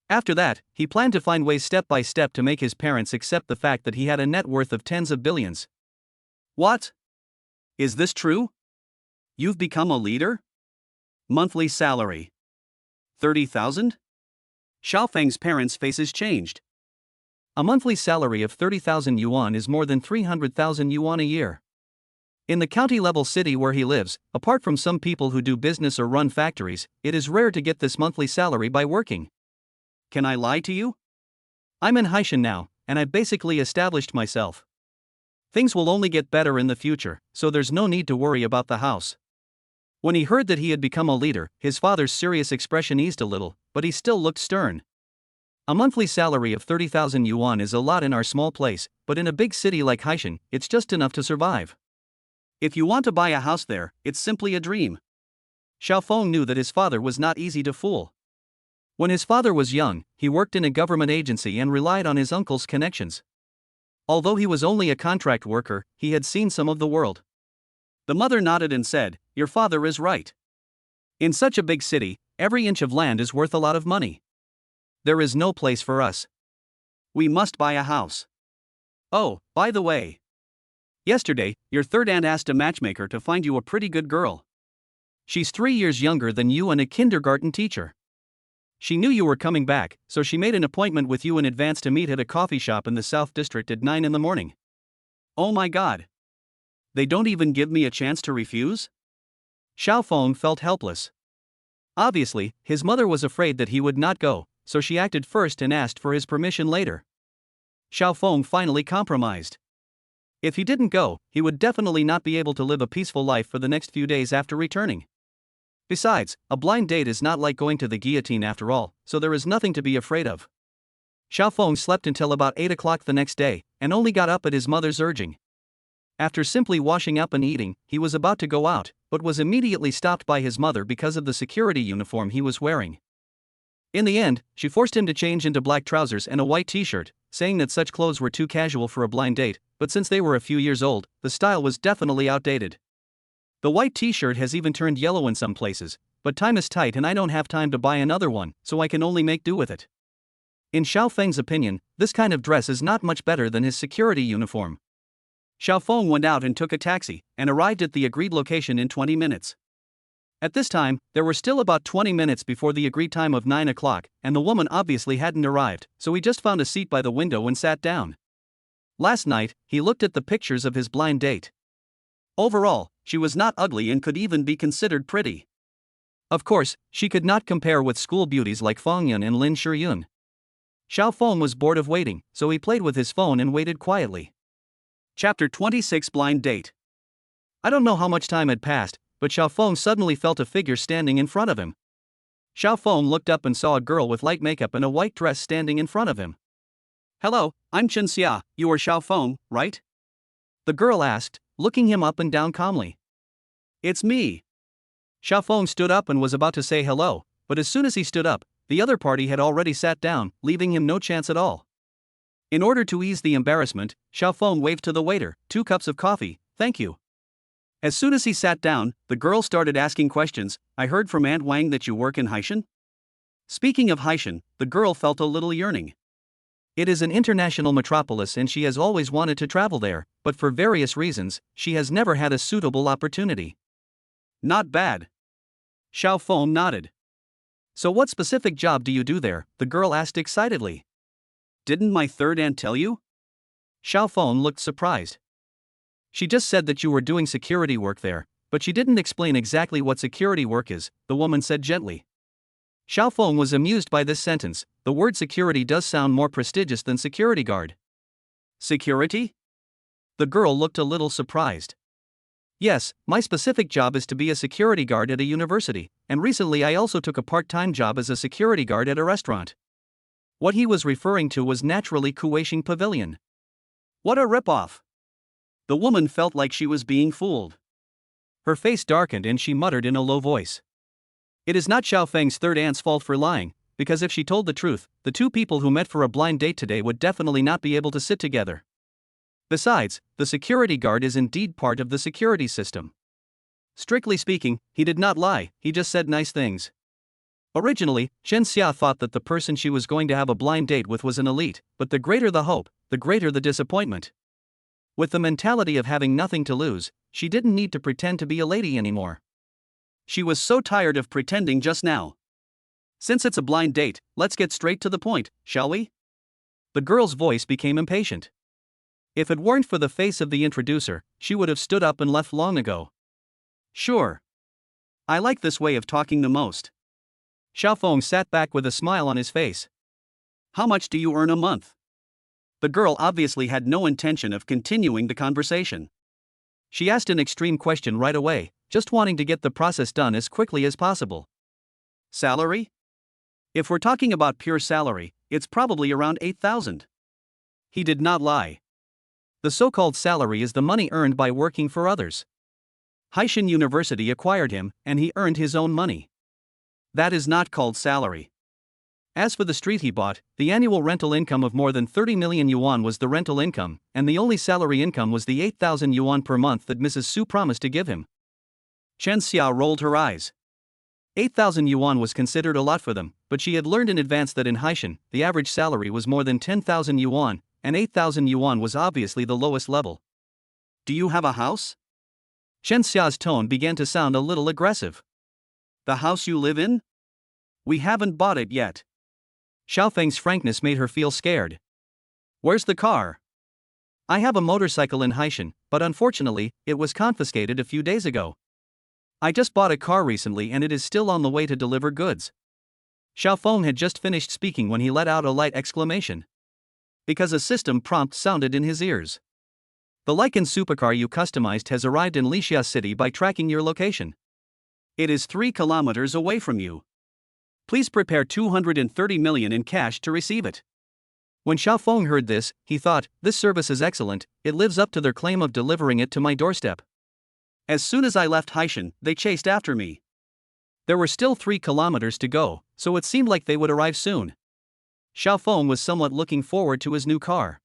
After that, he planned to find ways step by step to make his parents accept the fact that he had a net worth of tens of billions. "What? Is this true? You've become a leader? Monthly salary 30,000? Xiaofeng's parents' faces changed. A monthly salary of 30,000 yuan is more than 300,000 yuan a year. In the county-level city where he lives, apart from some people who do business or run factories, it is rare to get this monthly salary by working. Can I lie to you? I'm in Haishan now, and I've basically established myself. Things will only get better in the future, so there's no need to worry about the house." When he heard that he had become a leader, his father's serious expression eased a little, but he still looked stern. A monthly salary of 30,000 yuan is a lot in our small place, but in a big city like Haishan, it's just enough to survive. If you want to buy a house there, it's simply a dream. Xiaofeng knew that his father was not easy to fool. When his father was young, he worked in a government agency and relied on his uncle's connections. Although he was only a contract worker, he had seen some of the world. The mother nodded and said, "Your father is right. In such a big city, every inch of land is worth a lot of money. There is no place for us. We must buy a house. Oh, by the way. Yesterday, your third aunt asked a matchmaker to find you a pretty good girl. She's 3 years younger than you and a kindergarten teacher. She knew you were coming back, so she made an appointment with you in advance to meet at a coffee shop in the South District at 9 in the morning. Oh my God. They don't even give me a chance to refuse?" Xiaofeng felt helpless. Obviously, his mother was afraid that he would not go, so she acted first and asked for his permission later. Xiaofeng finally compromised. If he didn't go, he would definitely not be able to live a peaceful life for the next few days after returning. Besides, a blind date is not like going to the guillotine after all, so there is nothing to be afraid of. Xiaofeng slept until about 8 o'clock the next day, and only got up at his mother's urging. After simply washing up and eating, he was about to go out, but was immediately stopped by his mother because of the security uniform he was wearing. In the end, she forced him to change into black trousers and a white t-shirt, saying that such clothes were too casual for a blind date, but since they were a few years old, the style was definitely outdated. The white t-shirt has even turned yellow in some places, but time is tight and I don't have time to buy another one, so I can only make do with it. In Xiao Feng's opinion, this kind of dress is not much better than his security uniform. Xiao Feng went out and took a taxi, and arrived at the agreed location in 20 minutes. At this time, there were still about 20 minutes before the agreed time of 9 o'clock, and the woman obviously hadn't arrived, so he just found a seat by the window and sat down. Last night, he looked at the pictures of his blind date. Overall, she was not ugly and could even be considered pretty. Of course, she could not compare with school beauties like Fang Yun and Lin Shiyun. Xiao Feng was bored of waiting, so he played with his phone and waited quietly. Chapter 26 Blind Date. I don't know how much time had passed, but Xiao Feng suddenly felt a figure standing in front of him. Xiao Feng looked up and saw a girl with light makeup and a white dress standing in front of him. "Hello, I'm Chen Xia, you are Xiao Feng, right?" the girl asked, looking him up and down calmly. "It's me." Xiao Feng stood up and was about to say hello, but as soon as he stood up, the other party had already sat down, leaving him no chance at all. In order to ease the embarrassment, Xiao Feng waved to the waiter, 2 cups of coffee, thank you. As soon as he sat down, the girl started asking questions. "I heard from Aunt Wang that you work in Haishan?" Speaking of Haishan, the girl felt a little yearning. It is an international metropolis and she has always wanted to travel there, but for various reasons, she has never had a suitable opportunity. Not bad. Xiao Feng nodded. So what specific job do you do there? The girl asked excitedly. Didn't my third aunt tell you? Xiao Feng looked surprised. She just said that you were doing security work there, but she didn't explain exactly what security work is, the woman said gently. Xiao Feng was amused by this sentence. The word security does sound more prestigious than security guard. Security? The girl looked a little surprised. Yes, my specific job is to be a security guard at a university, and recently I also took a part-time job as a security guard at a restaurant. What he was referring to was naturally Kuweixing Pavilion. What a ripoff! The woman felt like she was being fooled. Her face darkened and she muttered in a low voice. It is not Xiao Feng's third aunt's fault for lying, because if she told the truth, the 2 people who met for a blind date today would definitely not be able to sit together. Besides, the security guard is indeed part of the security system. Strictly speaking, he did not lie, he just said nice things. Originally, Chen Xia thought that the person she was going to have a blind date with was an elite, but the greater the hope, the greater the disappointment. With the mentality of having nothing to lose, she didn't need to pretend to be a lady anymore. She was so tired of pretending just now. Since it's a blind date, let's get straight to the point, shall we? The girl's voice became impatient. If it weren't for the face of the introducer, she would have stood up and left long ago. Sure. I like this way of talking the most. Xiao Feng sat back with a smile on his face. How much do you earn a month? The girl obviously had no intention of continuing the conversation. She asked an extreme question right away, just wanting to get the process done as quickly as possible. Salary? If we're talking about pure salary, it's probably around 8,000. He did not lie. The so-called salary is the money earned by working for others. Haishan University acquired him, and he earned his own money. That is not called salary. As for the street he bought, the annual rental income of more than 30 million yuan was the rental income, and the only salary income was the 8,000 yuan per month that Mrs. Su promised to give him. Chen Xia rolled her eyes. 8,000 yuan was considered a lot for them, but she had learned in advance that in Haishan, the average salary was more than 10,000 yuan, and 8,000 yuan was obviously the lowest level. Do you have a house? Chen Xia's tone began to sound a little aggressive. The house you live in? We haven't bought it yet. Xiao Feng's frankness made her feel scared. Where's the car? I have a motorcycle in Haishan, but unfortunately, it was confiscated a few days ago. I just bought a car recently and it is still on the way to deliver goods. Xiao Feng had just finished speaking when he let out a light exclamation. Because a system prompt sounded in his ears. The Lycan supercar you customized has arrived in Lixia City by tracking your location. It is 3 kilometers away from you. Please prepare 230 million in cash to receive it. When Xiao Feng heard this, he thought, this service is excellent, it lives up to their claim of delivering it to my doorstep. As soon as I left Haishan, they chased after me. There were still 3 kilometers to go, so it seemed like they would arrive soon. Xiao Feng was somewhat looking forward to his new car.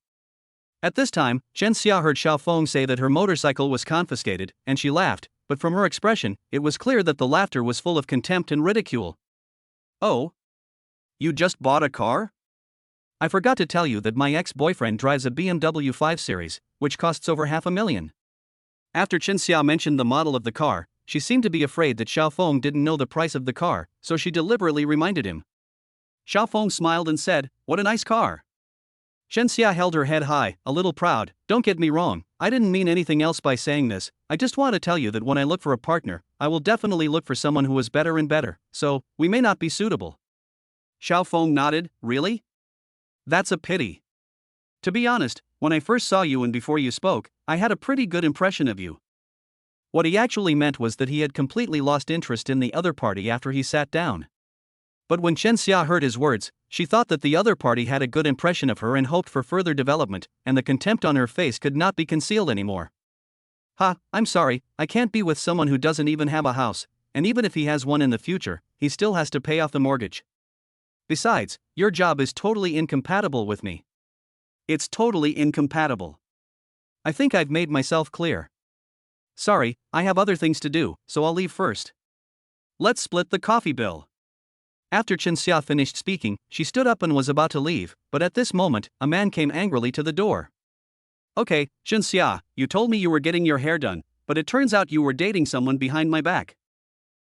At this time, Chen Xia heard Xiao Feng say that her motorcycle was confiscated, and she laughed, but from her expression, it was clear that the laughter was full of contempt and ridicule. Oh? You just bought a car? I forgot to tell you that my ex-boyfriend drives a BMW 5 Series, which costs over $500,000. After Chen Xia mentioned the model of the car, she seemed to be afraid that Xiao Feng didn't know the price of the car, so she deliberately reminded him. Xiao Feng smiled and said, "What a nice car." Chen Xia held her head high, a little proud. "Don't get me wrong, I didn't mean anything else by saying this. I just want to tell you that when I look for a partner, I will definitely look for someone who is better and better, so we may not be suitable." Xiao Feng nodded. "Really? That's a pity. To be honest, when I first saw you and before you spoke, I had a pretty good impression of you." What he actually meant was that he had completely lost interest in the other party after he sat down. But when Chen Xia heard his words, she thought that the other party had a good impression of her and hoped for further development, and the contempt on her face could not be concealed anymore. "Ha, I'm sorry, I can't be with someone who doesn't even have a house, and even if he has one in the future, he still has to pay off the mortgage. Besides, your job is totally incompatible with me." "It's totally incompatible. I think I've made myself clear. Sorry, I have other things to do, so I'll leave first. Let's split the coffee bill." After Chen Xia finished speaking, she stood up and was about to leave, but at this moment, a man came angrily to the door. "Okay, Chen Xia, you told me you were getting your hair done, but it turns out you were dating someone behind my back.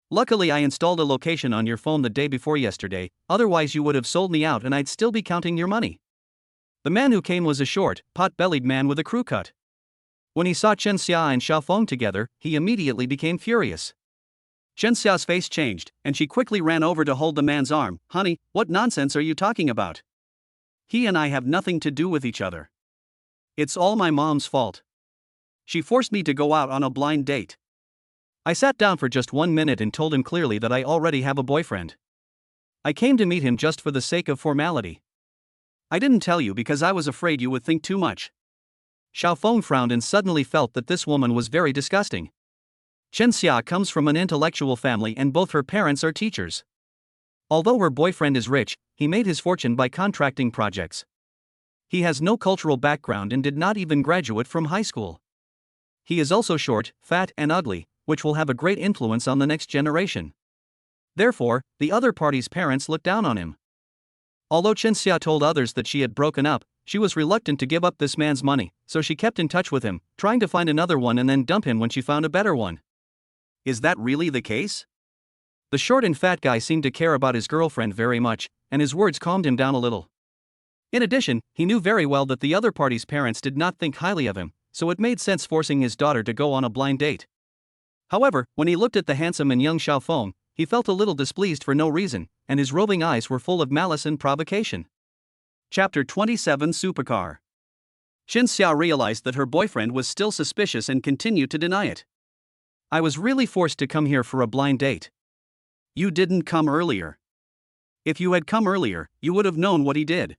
Luckily I installed a location on your phone the day before yesterday, otherwise you would have sold me out and I'd still be counting your money." The man who came was a short, pot-bellied man with a crew cut. When he saw Chen Xia and Xiao Feng together, he immediately became furious. Chen Xia's face changed, and she quickly ran over to hold the man's arm. "Honey, what nonsense are you talking about? He and I have nothing to do with each other. It's all my mom's fault. She forced me to go out on a blind date. I sat down for just 1 minute and told him clearly that I already have a boyfriend. I came to meet him just for the sake of formality. I didn't tell you because I was afraid you would think too much." Xiao Feng frowned and suddenly felt that this woman was very disgusting. Chen Xia comes from an intellectual family and both her parents are teachers. Although her boyfriend is rich, he made his fortune by contracting projects. He has no cultural background and did not even graduate from high school. He is also short, fat and ugly, which will have a great influence on the next generation. Therefore, the other party's parents look down on him. Although Chen Xia told others that she had broken up, she was reluctant to give up this man's money, so she kept in touch with him, trying to find another one and then dump him when she found a better one. Is that really the case? The short and fat guy seemed to care about his girlfriend very much, and his words calmed him down a little. In addition, he knew very well that the other party's parents did not think highly of him, so it made sense forcing his daughter to go on a blind date. However, when he looked at the handsome and young Xiao Feng, he felt a little displeased for no reason, and his roving eyes were full of malice and provocation. Chapter 27 Supercar. Chen Xia realized that her boyfriend was still suspicious and continued to deny it. "I was really forced to come here for a blind date. You didn't come earlier. If you had come earlier, you would have known what he did.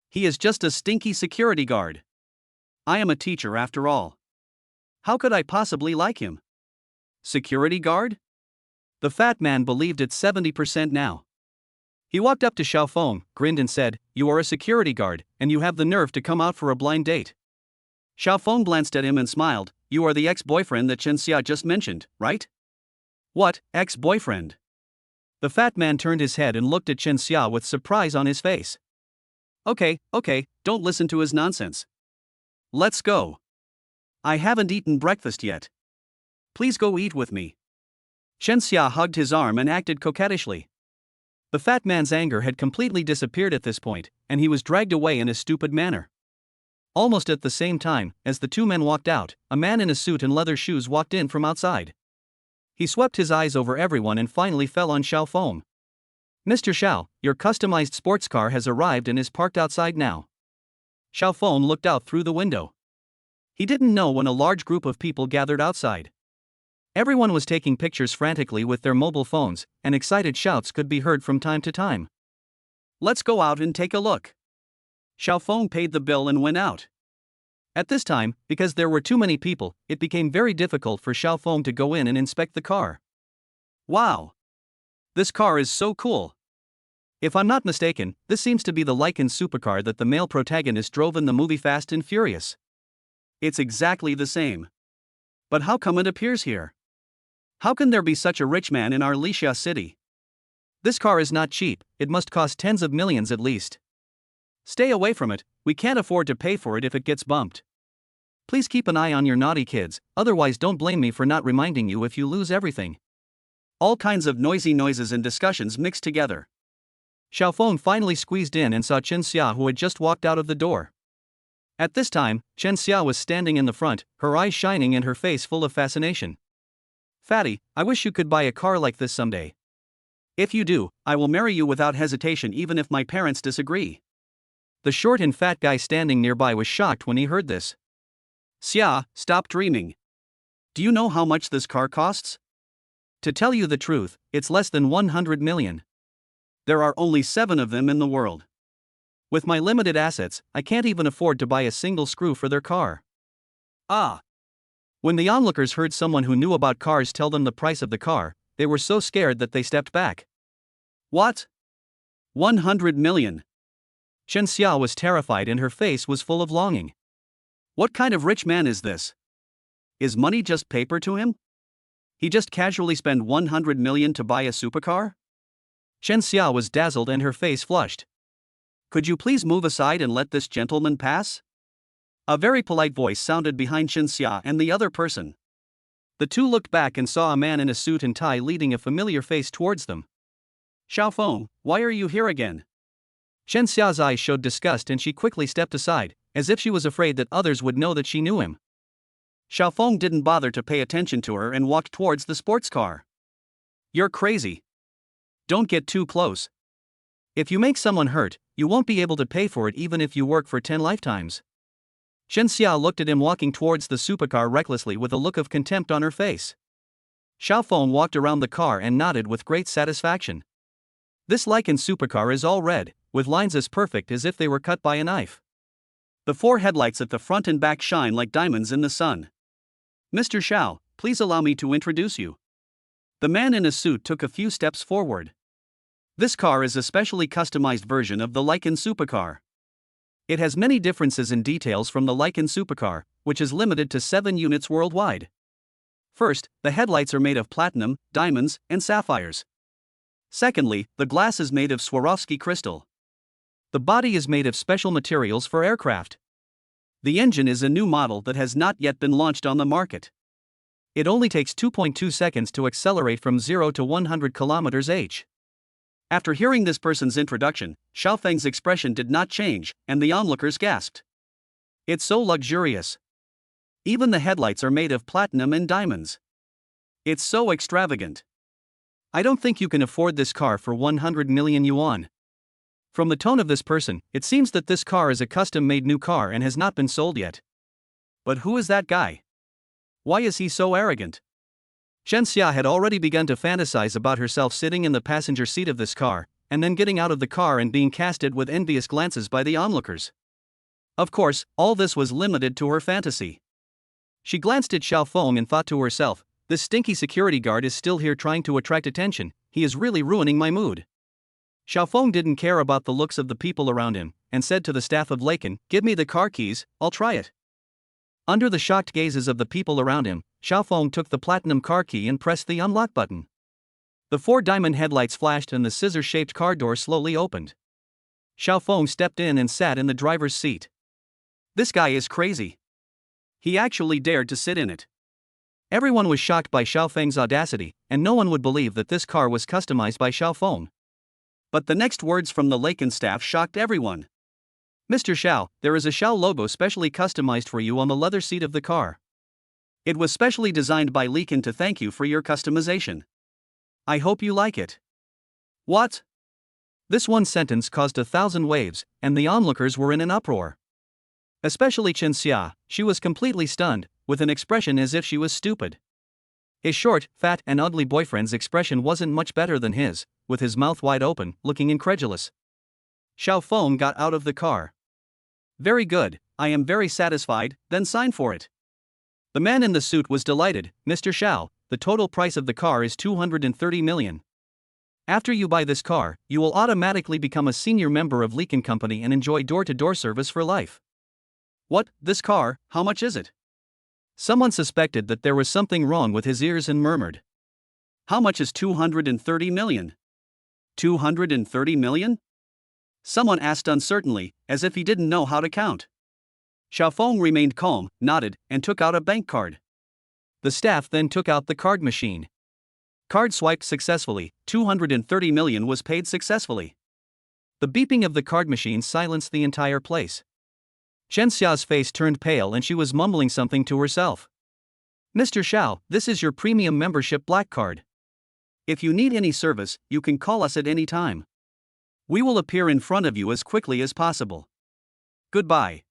He is just a stinky security guard. I am a teacher after all. How could I possibly like him? Security guard?" The fat man believed it 70% now. He walked up to Xiao Feng, grinned and said, "You are a security guard, and you have the nerve to come out for a blind date." Xiao Feng glanced at him and smiled. "You are the ex-boyfriend that Chen Xia just mentioned, right?" "What, ex-boyfriend?" The fat man turned his head and looked at Chen Xia with surprise on his face. Okay, don't listen to his nonsense. Let's go. I haven't eaten breakfast yet. Please go eat with me." Chen Xia hugged his arm and acted coquettishly. The fat man's anger had completely disappeared at this point, and he was dragged away in a stupid manner. Almost at the same time, as the two men walked out, a man in a suit and leather shoes walked in from outside. He swept his eyes over everyone and finally fell on Xiao Feng. "Mr. Xiao, your customized sports car has arrived and is parked outside now." Xiao Feng looked out through the window. He didn't know when a large group of people gathered outside. Everyone was taking pictures frantically with their mobile phones, and excited shouts could be heard from time to time. "Let's go out and take a look." Xiao Feng paid the bill and went out. At this time, because there were too many people, it became very difficult for Xiao Feng to go in and inspect the car. "Wow! This car is so cool. If I'm not mistaken, this seems to be the Lycan supercar that the male protagonist drove in the movie Fast and Furious. It's exactly the same. But how come it appears here? How can there be such a rich man in our Lixia city? This car is not cheap, it must cost tens of millions at least. Stay away from it, we can't afford to pay for it if it gets bumped. Please keep an eye on your naughty kids, otherwise don't blame me for not reminding you if you lose everything. All kinds of noisy noises and discussions mixed together. Xiaofeng finally squeezed in and saw Chen Xia, who had just walked out of the door. At this time, Chen Xia was standing in the front, her eyes shining and her face full of fascination. Fatty, I wish you could buy a car like this someday. If you do, I will marry you without hesitation even if my parents disagree. The short and fat guy standing nearby was shocked when he heard this. Xia, stop dreaming. Do you know how much this car costs? To tell you the truth, it's less than 100 million. There are only 7 of them in the world. With my limited assets, I can't even afford to buy a single screw for their car. Ah! When the onlookers heard someone who knew about cars tell them the price of the car, they were so scared that they stepped back. What? 100 million? Chen Xia was terrified and her face was full of longing. What kind of rich man is this? Is money just paper to him? He just casually spent 100 million to buy a supercar? Chen Xia was dazzled and her face flushed. Could you please move aside and let this gentleman pass? A very polite voice sounded behind Chen Xia and the other person. The two looked back and saw a man in a suit and tie leading a familiar face towards them. Xiaofeng, why are you here again? Chen Xia's eyes showed disgust and she quickly stepped aside, as if she was afraid that others would know that she knew him. Xiaofeng didn't bother to pay attention to her and walked towards the sports car. You're crazy. Don't get too close. If you make someone hurt, you won't be able to pay for it even if you work for 10 lifetimes. Chen Xia looked at him walking towards the supercar recklessly with a look of contempt on her face. Xiaofeng walked around the car and nodded with great satisfaction. This Lycan supercar is all red, with lines as perfect as if they were cut by a knife. The 4 headlights at the front and back shine like diamonds in the sun. Mr. Xiao, please allow me to introduce you. The man in a suit took a few steps forward. This car is a specially customized version of the Lycan supercar. It has many differences in details from the Lycan supercar, which is limited to 7 units worldwide. First, the headlights are made of platinum, diamonds, and sapphires. Secondly, the glass is made of Swarovski crystal. The body is made of special materials for aircraft. The engine is a new model that has not yet been launched on the market. It only takes 2.2 seconds to accelerate from 0 to 100 km/h. After hearing this person's introduction, Xiaofeng's expression did not change, and the onlookers gasped. It's so luxurious. Even the headlights are made of platinum and diamonds. It's so extravagant. I don't think you can afford this car for 100 million yuan. From the tone of this person, it seems that this car is a custom-made new car and has not been sold yet. But who is that guy? Why is he so arrogant? Chen Xia had already begun to fantasize about herself sitting in the passenger seat of this car, and then getting out of the car and being casted with envious glances by the onlookers. Of course, all this was limited to her fantasy. She glanced at Xiaofeng and thought to herself, this stinky security guard is still here trying to attract attention, he is really ruining my mood. Xiaofeng didn't care about the looks of the people around him, and said to the staff of Lycan, give me the car keys, I'll try it. Under the shocked gazes of the people around him, Xiaofeng took the platinum car key and pressed the unlock button. The 4 diamond headlights flashed and the scissor-shaped car door slowly opened. Xiaofeng stepped in and sat in the driver's seat. This guy is crazy. He actually dared to sit in it. Everyone was shocked by Xiaofeng's audacity, and no one would believe that this car was customized by Xiaofeng. But the next words from the Lycan staff shocked everyone. Mr. Xiao, there is a Xiao logo specially customized for you on the leather seat of the car. It was specially designed by Lycan to thank you for your customization. I hope you like it. What? This one sentence caused 1,000 waves, and the onlookers were in an uproar. Especially Chen Xia, she was completely stunned, with an expression as if she was stupid. His short, fat and ugly boyfriend's expression wasn't much better than his, with his mouth wide open, looking incredulous. Xiaofeng got out of the car. Very good, I am very satisfied, then sign for it. The man in the suit was delighted, Mr. Xiao, the total price of the car is 230 million. After you buy this car, you will automatically become a senior member of Leakin Company and enjoy door-to-door service for life. What, this car, how much is it? Someone suspected that there was something wrong with his ears and murmured. How much is 230 million? 230 million? Someone asked uncertainly, as if he didn't know how to count. Xiaofeng remained calm, nodded, and took out a bank card. The staff then took out the card machine. Card swiped successfully, 230 million was paid successfully. The beeping of the card machine silenced the entire place. Chen Xia's face turned pale and she was mumbling something to herself. Mr. Xiao, this is your premium membership black card. If you need any service, you can call us at any time. We will appear in front of you as quickly as possible. Goodbye.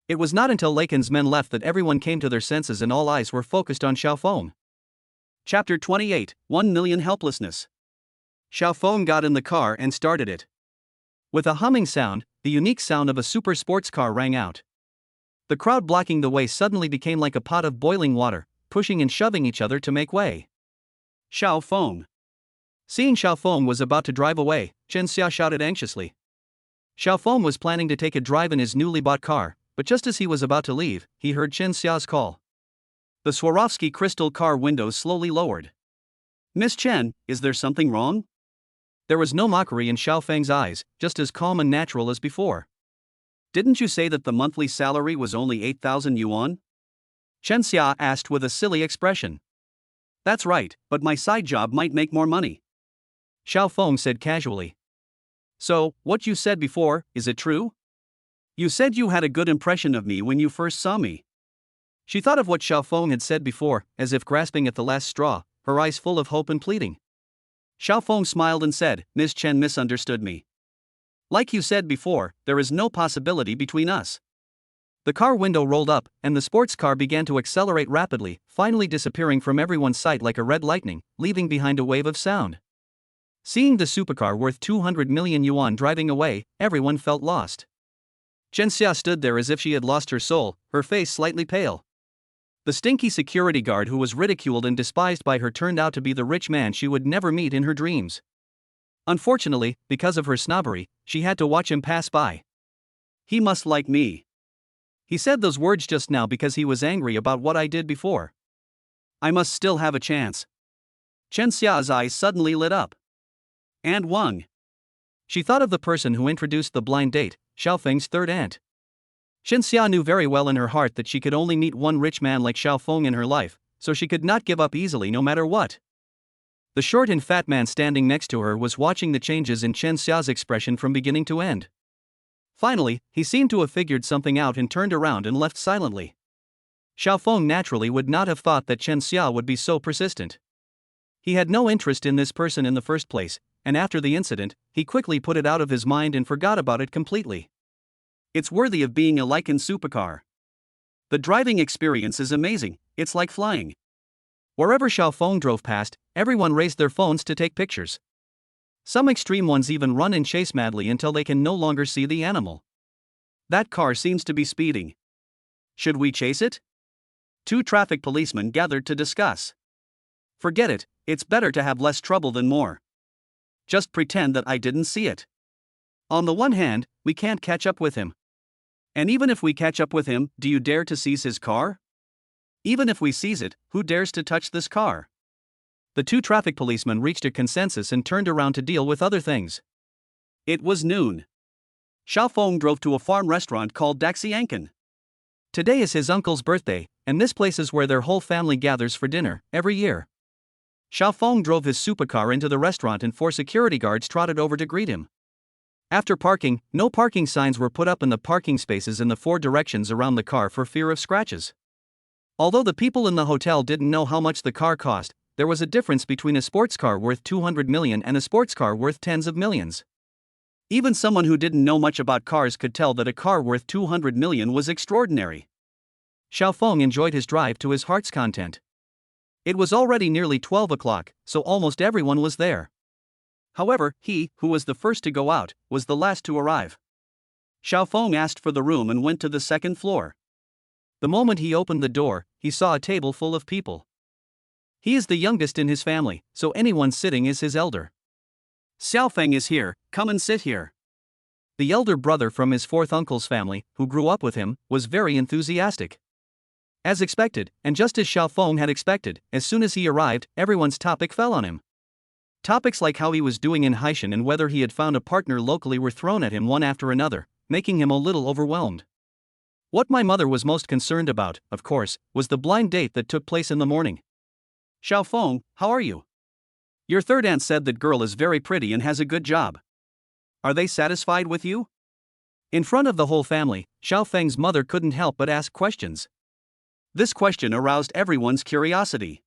It was not until Lakin's men left that everyone came to their senses and all eyes were focused on Xiaofeng. Chapter 28, 1 Million Helplessness. Xiaofeng got in the car and started it. With a humming sound, the unique sound of a super sports car rang out. The crowd blocking the way suddenly became like a pot of boiling water, pushing and shoving each other to make way. Xiaofeng. Seeing Xiaofeng was about to drive away, Chen Xia shouted anxiously. Xiaofeng was planning to take a drive in his newly bought car, but just as he was about to leave, he heard Chen Xia's call. The Swarovski crystal car windows slowly lowered. Miss Chen, is there something wrong? There was no mockery in Xiaofeng's eyes, just as calm and natural as before. Didn't you say that the monthly salary was only 8,000 yuan? Chen Xia asked with a silly expression. That's right, but my side job might make more money. Xiaofeng said casually. So, what you said before, is it true? You said you had a good impression of me when you first saw me. She thought of what Xiaofeng had said before, as if grasping at the last straw, her eyes full of hope and pleading. Xiaofeng smiled and said, Miss Chen misunderstood me. Like you said before, there is no possibility between us. The car window rolled up, and the sports car began to accelerate rapidly, finally disappearing from everyone's sight like a red lightning, leaving behind a wave of sound. Seeing the supercar worth 200 million yuan driving away, everyone felt lost. Chen Xia stood there as if she had lost her soul, her face slightly pale. The stinky security guard who was ridiculed and despised by her turned out to be the rich man she would never meet in her dreams. Unfortunately, because of her snobbery, she had to watch him pass by. He must like me. He said those words just now because he was angry about what I did before. I must still have a chance. Chen Xia's eyes suddenly lit up. And Wang. She thought of the person who introduced the blind date, Xiaofeng's third aunt. Chen Xia knew very well in her heart that she could only meet one rich man like Xiaofeng in her life, so she could not give up easily no matter what. The short and fat man standing next to her was watching the changes in Chen Xia's expression from beginning to end. Finally, he seemed to have figured something out and turned around and left silently. Xiaofeng naturally would not have thought that Chen Xia would be so persistent. He had no interest in this person in the first place, and after the incident, he quickly put it out of his mind and forgot about it completely. It's worthy of being a Lycan supercar. The driving experience is amazing, it's like flying. Wherever Xiaofeng drove past, everyone raised their phones to take pictures. Some extreme ones even run and chase madly until they can no longer see the animal. That car seems to be speeding. Should we chase it? 2 traffic policemen gathered to discuss. Forget it, it's better to have less trouble than more. Just pretend that I didn't see it. On the one hand, we can't catch up with him. And even if we catch up with him, do you dare to seize his car? Even if we seize it, who dares to touch this car? The 2 traffic policemen reached a consensus and turned around to deal with other things. It was noon. Xiaofeng drove to a farm restaurant called Daxiankan. Today is his uncle's birthday, and this place is where their whole family gathers for dinner, every year. Xiaofeng drove his supercar into the restaurant and 4 security guards trotted over to greet him. After parking, no parking signs were put up in the parking spaces in the 4 directions around the car for fear of scratches. Although the people in the hotel didn't know how much the car cost, there was a difference between a sports car worth 200 million and a sports car worth tens of millions. Even someone who didn't know much about cars could tell that a car worth 200 million was extraordinary. Xiaofeng enjoyed his drive to his heart's content. It was already nearly 12 o'clock, so almost everyone was there. However, he, who was the first to go out, was the last to arrive. Xiaofeng asked for the room and went to the 2nd floor. The moment he opened the door, he saw a table full of people. He is the youngest in his family, so anyone sitting is his elder. Xiaofeng is here, come and sit here. The elder brother from his fourth uncle's family, who grew up with him, was very enthusiastic. As expected, and just as Xiaofeng had expected, as soon as he arrived, everyone's topic fell on him. Topics like how he was doing in Haishan and whether he had found a partner locally were thrown at him one after another, making him a little overwhelmed. What my mother was most concerned about, of course, was the blind date that took place in the morning. Xiaofeng, how are you? Your third aunt said that girl is very pretty and has a good job. Are they satisfied with you? In front of the whole family, Xiaofeng's mother couldn't help but ask questions. This question aroused everyone's curiosity.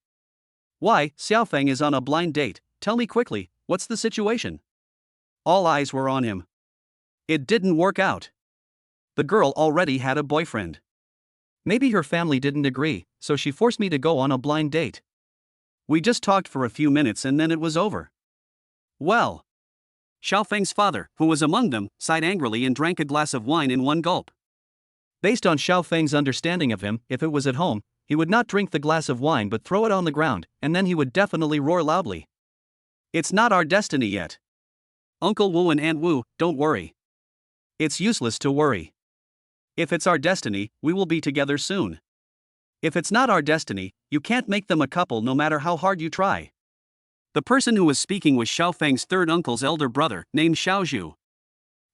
Why, Xiaofeng is on a blind date, tell me quickly, what's the situation? All eyes were on him. It didn't work out. The girl already had a boyfriend. Maybe her family didn't agree, so she forced me to go on a blind date. We just talked for a few minutes and then it was over. Well. Xiaofeng's father, who was among them, sighed angrily and drank a glass of wine in one gulp. Based on Xiaofeng's understanding of him, if it was at home, he would not drink the glass of wine but throw it on the ground, and then he would definitely roar loudly. It's not our destiny yet. Uncle Wu and Aunt Wu, don't worry. It's useless to worry. If it's our destiny, we will be together soon. If it's not our destiny, you can't make them a couple no matter how hard you try. The person who was speaking was Xiaofeng's third uncle's elder brother, named Xiaozhu.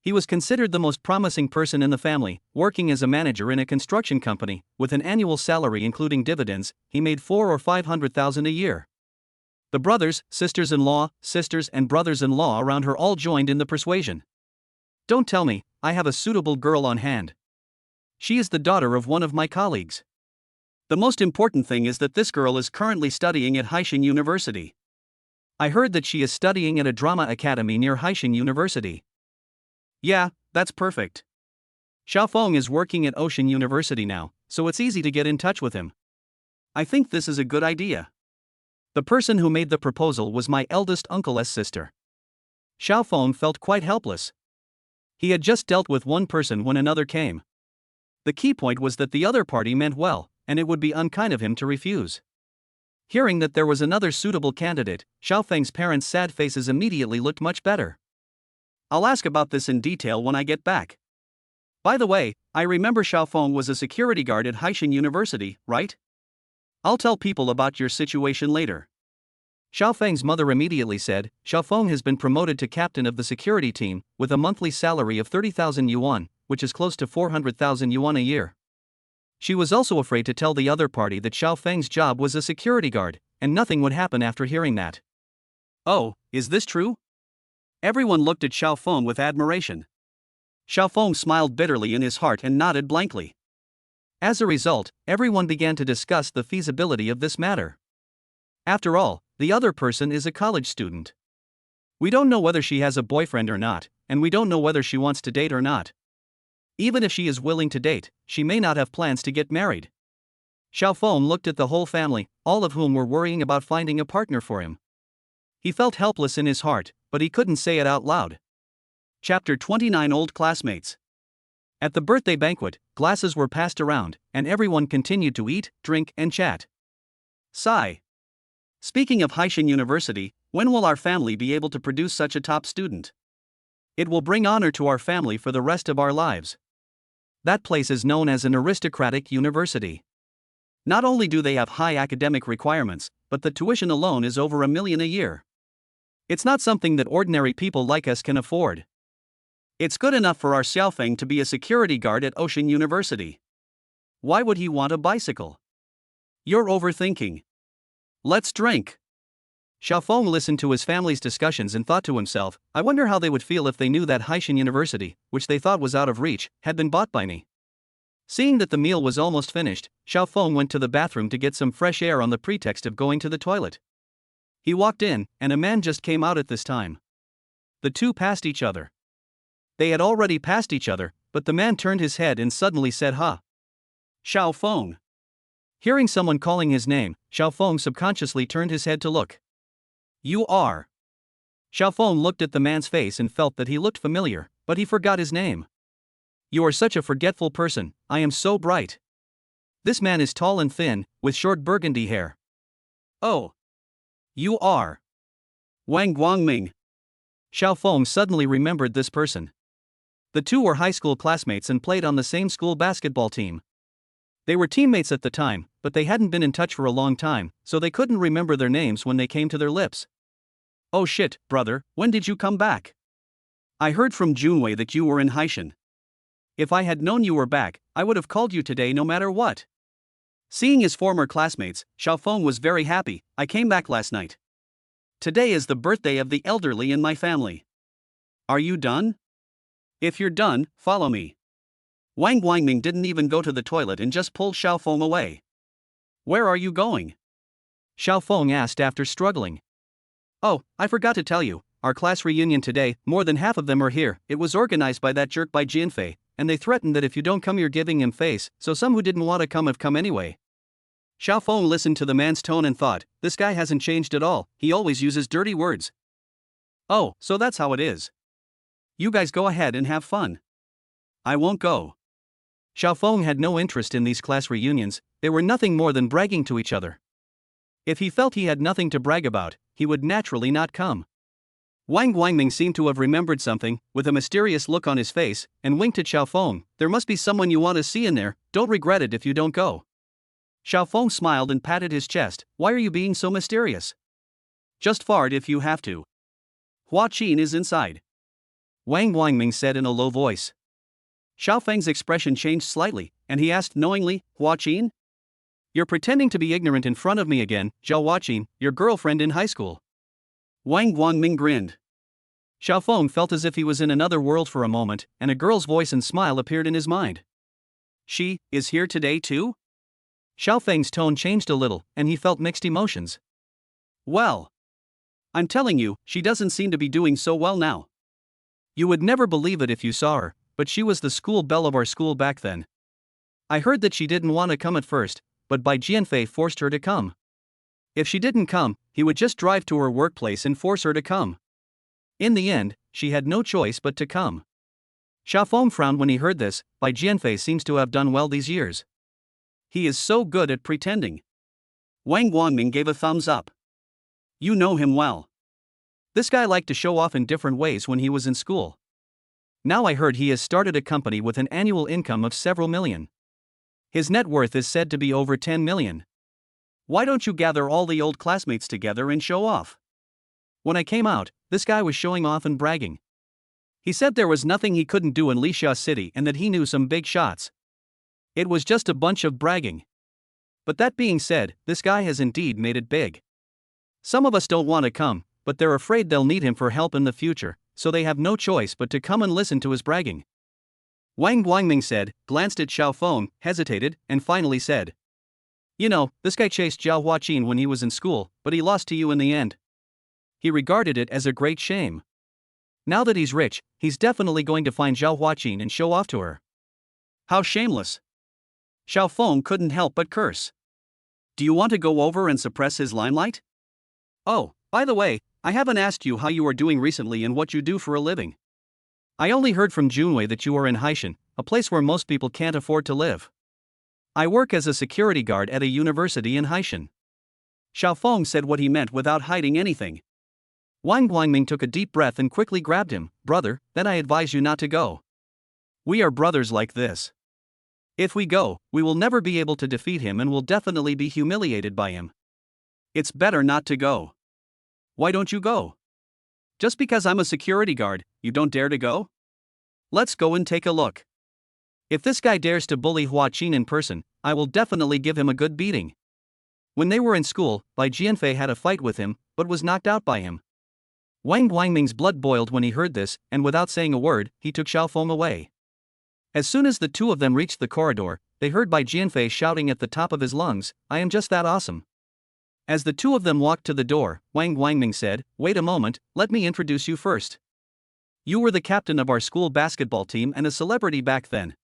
He was considered the most promising person in the family, working as a manager in a construction company. With an annual salary including dividends, he made 400,000 or 500,000 a year. The brothers, sisters-in-law, sisters and brothers-in-law around her all joined in the persuasion. Don't tell me, I have a suitable girl on hand. She is the daughter of one of my colleagues. The most important thing is that this girl is currently studying at Haishan University. I heard that she is studying at a drama academy near Haishan University. Yeah, that's perfect. Xiaofeng is working at Ocean University now, so it's easy to get in touch with him. I think this is a good idea. The person who made the proposal was my eldest uncle's sister. Xiaofeng felt quite helpless. He had just dealt with one person when another came. The key point was that the other party meant well, and it would be unkind of him to refuse. Hearing that there was another suitable candidate, Xiaofeng's parents' sad faces immediately looked much better. I'll ask about this in detail when I get back. By the way, I remember Xiaofeng was a security guard at Haishan University, right? I'll tell people about your situation later. Xiaofeng's mother immediately said, Xiaofeng has been promoted to captain of the security team, with a monthly salary of 30,000 yuan, which is close to 400,000 yuan a year. She was also afraid to tell the other party that Xiaofeng's job was a security guard, and nothing would happen after hearing that. Oh, is this true? Everyone looked at Xiaofeng with admiration. Xiaofeng smiled bitterly in his heart and nodded blankly. As a result, everyone began to discuss the feasibility of this matter. After all, the other person is a college student. We don't know whether she has a boyfriend or not, and we don't know whether she wants to date or not. Even if she is willing to date, she may not have plans to get married. Xiaofeng looked at the whole family, all of whom were worrying about finding a partner for him. He felt helpless in his heart, but he couldn't say it out loud. Chapter 29 Old Classmates. At the birthday banquet, glasses were passed around, and everyone continued to eat, drink, and chat. Sigh. Speaking of Haishan University, when will our family be able to produce such a top student? It will bring honor to our family for the rest of our lives. That place is known as an aristocratic university. Not only do they have high academic requirements, but the tuition alone is over 1 million a year. It's not something that ordinary people like us can afford. It's good enough for our Xiaofeng to be a security guard at Ocean University. Why would he want a bicycle? You're overthinking. Let's drink. Xiaofeng listened to his family's discussions and thought to himself, I wonder how they would feel if they knew that Haishan University, which they thought was out of reach, had been bought by me. Seeing that the meal was almost finished, Xiaofeng went to the bathroom to get some fresh air on the pretext of going to the toilet. He walked in, and a man just came out at this time. The two passed each other. They had already passed each other, but the man turned his head and suddenly said, "Huh." Xiaofeng. Hearing someone calling his name, Xiaofeng subconsciously turned his head to look. You are. Xiaofeng looked at the man's face and felt that he looked familiar, but he forgot his name. You are such a forgetful person, I am so bright. This man is tall and thin, with short burgundy hair. Oh. You are. Wang Guangming. Xiao Feng suddenly remembered this person. The two were high school classmates and played on the same school basketball team. They were teammates at the time, but they hadn't been in touch for a long time, so they couldn't remember their names when they came to their lips. "Oh shit, brother, when did you come back? I heard from Junwei that you were in Haishan. If I had known you were back, I would have called you today no matter what." Seeing his former classmates, Xiao Feng was very happy. "I came back last night. Today is the birthday of the elderly in my family. Are you done? If you're done, follow me." Wang Guangming didn't even go to the toilet and just pulled Xiao Feng away. "Where are you going?" Xiao Feng asked after struggling. "Oh, I forgot to tell you, our class reunion today, more than half of them are here. It was organized by that jerk by Jianfei, and they threatened that if you don't come you're giving him face, so some who didn't want to come have come anyway." Xiao Feng listened to the man's tone and thought, this guy hasn't changed at all, he always uses dirty words. "Oh, so that's how it is. You guys go ahead and have fun. I won't go." Xiao Feng had no interest in these class reunions, they were nothing more than bragging to each other. If he felt he had nothing to brag about, he would naturally not come. Wang Guangming seemed to have remembered something, with a mysterious look on his face, and winked at Xiao Feng. "There must be someone you want to see in there, don't regret it if you don't go." Xiao Feng smiled and patted his chest. "Why are you being so mysterious? Just fart if you have to. Hua Qin is inside," Wang Guangming said in a low voice. Xiao Feng's expression changed slightly, and he asked knowingly, "Hua Qin? You're pretending to be ignorant in front of me again, Zhao Huaqin, your girlfriend in high school." Wang Guangming grinned. Xiao Feng felt as if he was in another world for a moment, and a girl's voice and smile appeared in his mind. "She is here today too?" Xiao Feng's tone changed a little, and he felt mixed emotions. "Well, I'm telling you, she doesn't seem to be doing so well now. You would never believe it if you saw her, but she was the school belle of our school back then. I heard that she didn't want to come at first, but Bai Jianfei forced her to come. If she didn't come, he would just drive to her workplace and force her to come. In the end, she had no choice but to come." Xiao Feng frowned when he heard this. Bai Jianfei seems to have done well these years. He is so good at pretending. Wang Guangming gave a thumbs up. "You know him well. This guy liked to show off in different ways when he was in school. Now I heard he has started a company with an annual income of several million. His net worth is said to be over 10 million. Why don't you gather all the old classmates together and show off?" When I came out, this guy was showing off and bragging. He said there was nothing he couldn't do in Lixia City and that he knew some big shots. It was just a bunch of bragging. But that being said, this guy has indeed made it big. Some of us don't want to come, but they're afraid they'll need him for help in the future, so they have no choice but to come and listen to his bragging. Wang Guangming said, glanced at Xiao Feng, hesitated, and finally said, "You know, this guy chased Zhao Huaqin when he was in school, but he lost to you in the end. He regarded it as a great shame. Now that he's rich, he's definitely going to find Zhao Huaqin and show off to her. How shameless." Xiao Feng couldn't help but curse. "Do you want to go over and suppress his limelight? Oh, by the way, I haven't asked you how you are doing recently and what you do for a living. I only heard from Junwei that you are in Haishan, a place where most people can't afford to live. I work as a security guard at a university in Haishan." Xiao Feng said what he meant without hiding anything. Wang Guangming took a deep breath and quickly grabbed him. "Brother, then I advise you not to go. We are brothers like this. If we go, we will never be able to defeat him and will definitely be humiliated by him. It's better not to go." "Why don't you go?" "Just because I'm a security guard, you don't dare to go? Let's go and take a look. If this guy dares to bully Hua Qin in person, I will definitely give him a good beating." When they were in school, Bai Jianfei had a fight with him, but was knocked out by him. Wang Guangming's blood boiled when he heard this, and without saying a word, he took Xiao Feng away. As soon as the two of them reached the corridor, they heard Bai Jianfei shouting at the top of his lungs, "I am just that awesome." As the two of them walked to the door, Wang Guangming said, "Wait a moment, let me introduce you first. You were the captain of our school basketball team and a celebrity back then.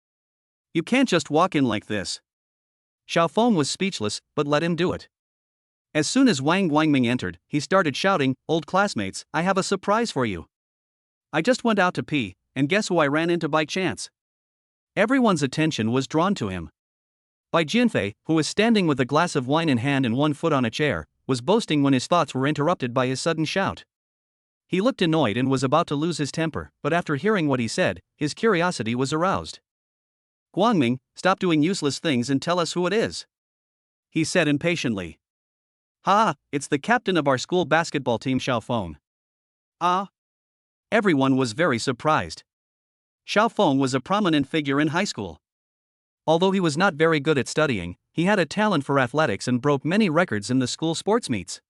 You can't just walk in like this." Xiao Feng was speechless, but let him do it. As soon as Wang Guangming entered, he started shouting, "Old classmates, I have a surprise for you. I just went out to pee, and guess who I ran into by chance?" Everyone's attention was drawn to him. Bai Jianfei, who was standing with a glass of wine in hand and one foot on a chair, was boasting when his thoughts were interrupted by his sudden shout. He looked annoyed and was about to lose his temper, but after hearing what he said, his curiosity was aroused. Guangming, stop doing useless things and tell us who it is, he said impatiently. Ha, it's the captain of our school basketball team, Xiao Feng. Ah. Everyone was very surprised. Xiao Feng was a prominent figure in high school. Although he was not very good at studying, he had a talent for athletics and broke many records in the school sports meets.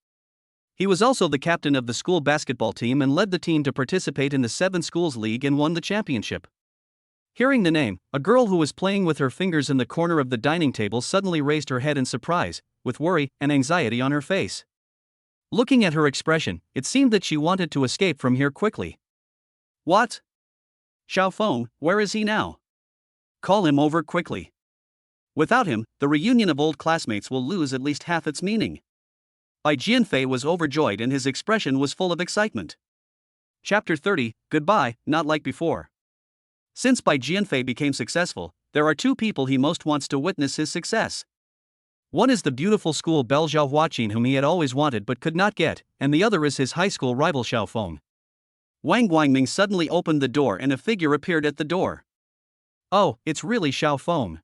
He was also the captain of the school basketball team and led the team to participate in the 7 Schools League and won the championship. Hearing the name, a girl who was playing with her fingers in the corner of the dining table suddenly raised her head in surprise, with worry and anxiety on her face. Looking at her expression, it seemed that she wanted to escape from here quickly. What? Xiao Feng, where is he now? Call him over quickly. Without him, the reunion of old classmates will lose at least half its meaning. Bai Jianfei was overjoyed and his expression was full of excitement. Chapter 30, Goodbye, not like before. Since Bai Jianfei became successful, there are 2 people he most wants to witness his success. One is the beautiful school belle Zhao Huaqin whom he had always wanted but could not get, and the other is his high school rival Xiao Feng. Wang Guangming suddenly opened the door and a figure appeared at the door. Oh, it's really Xiao Feng.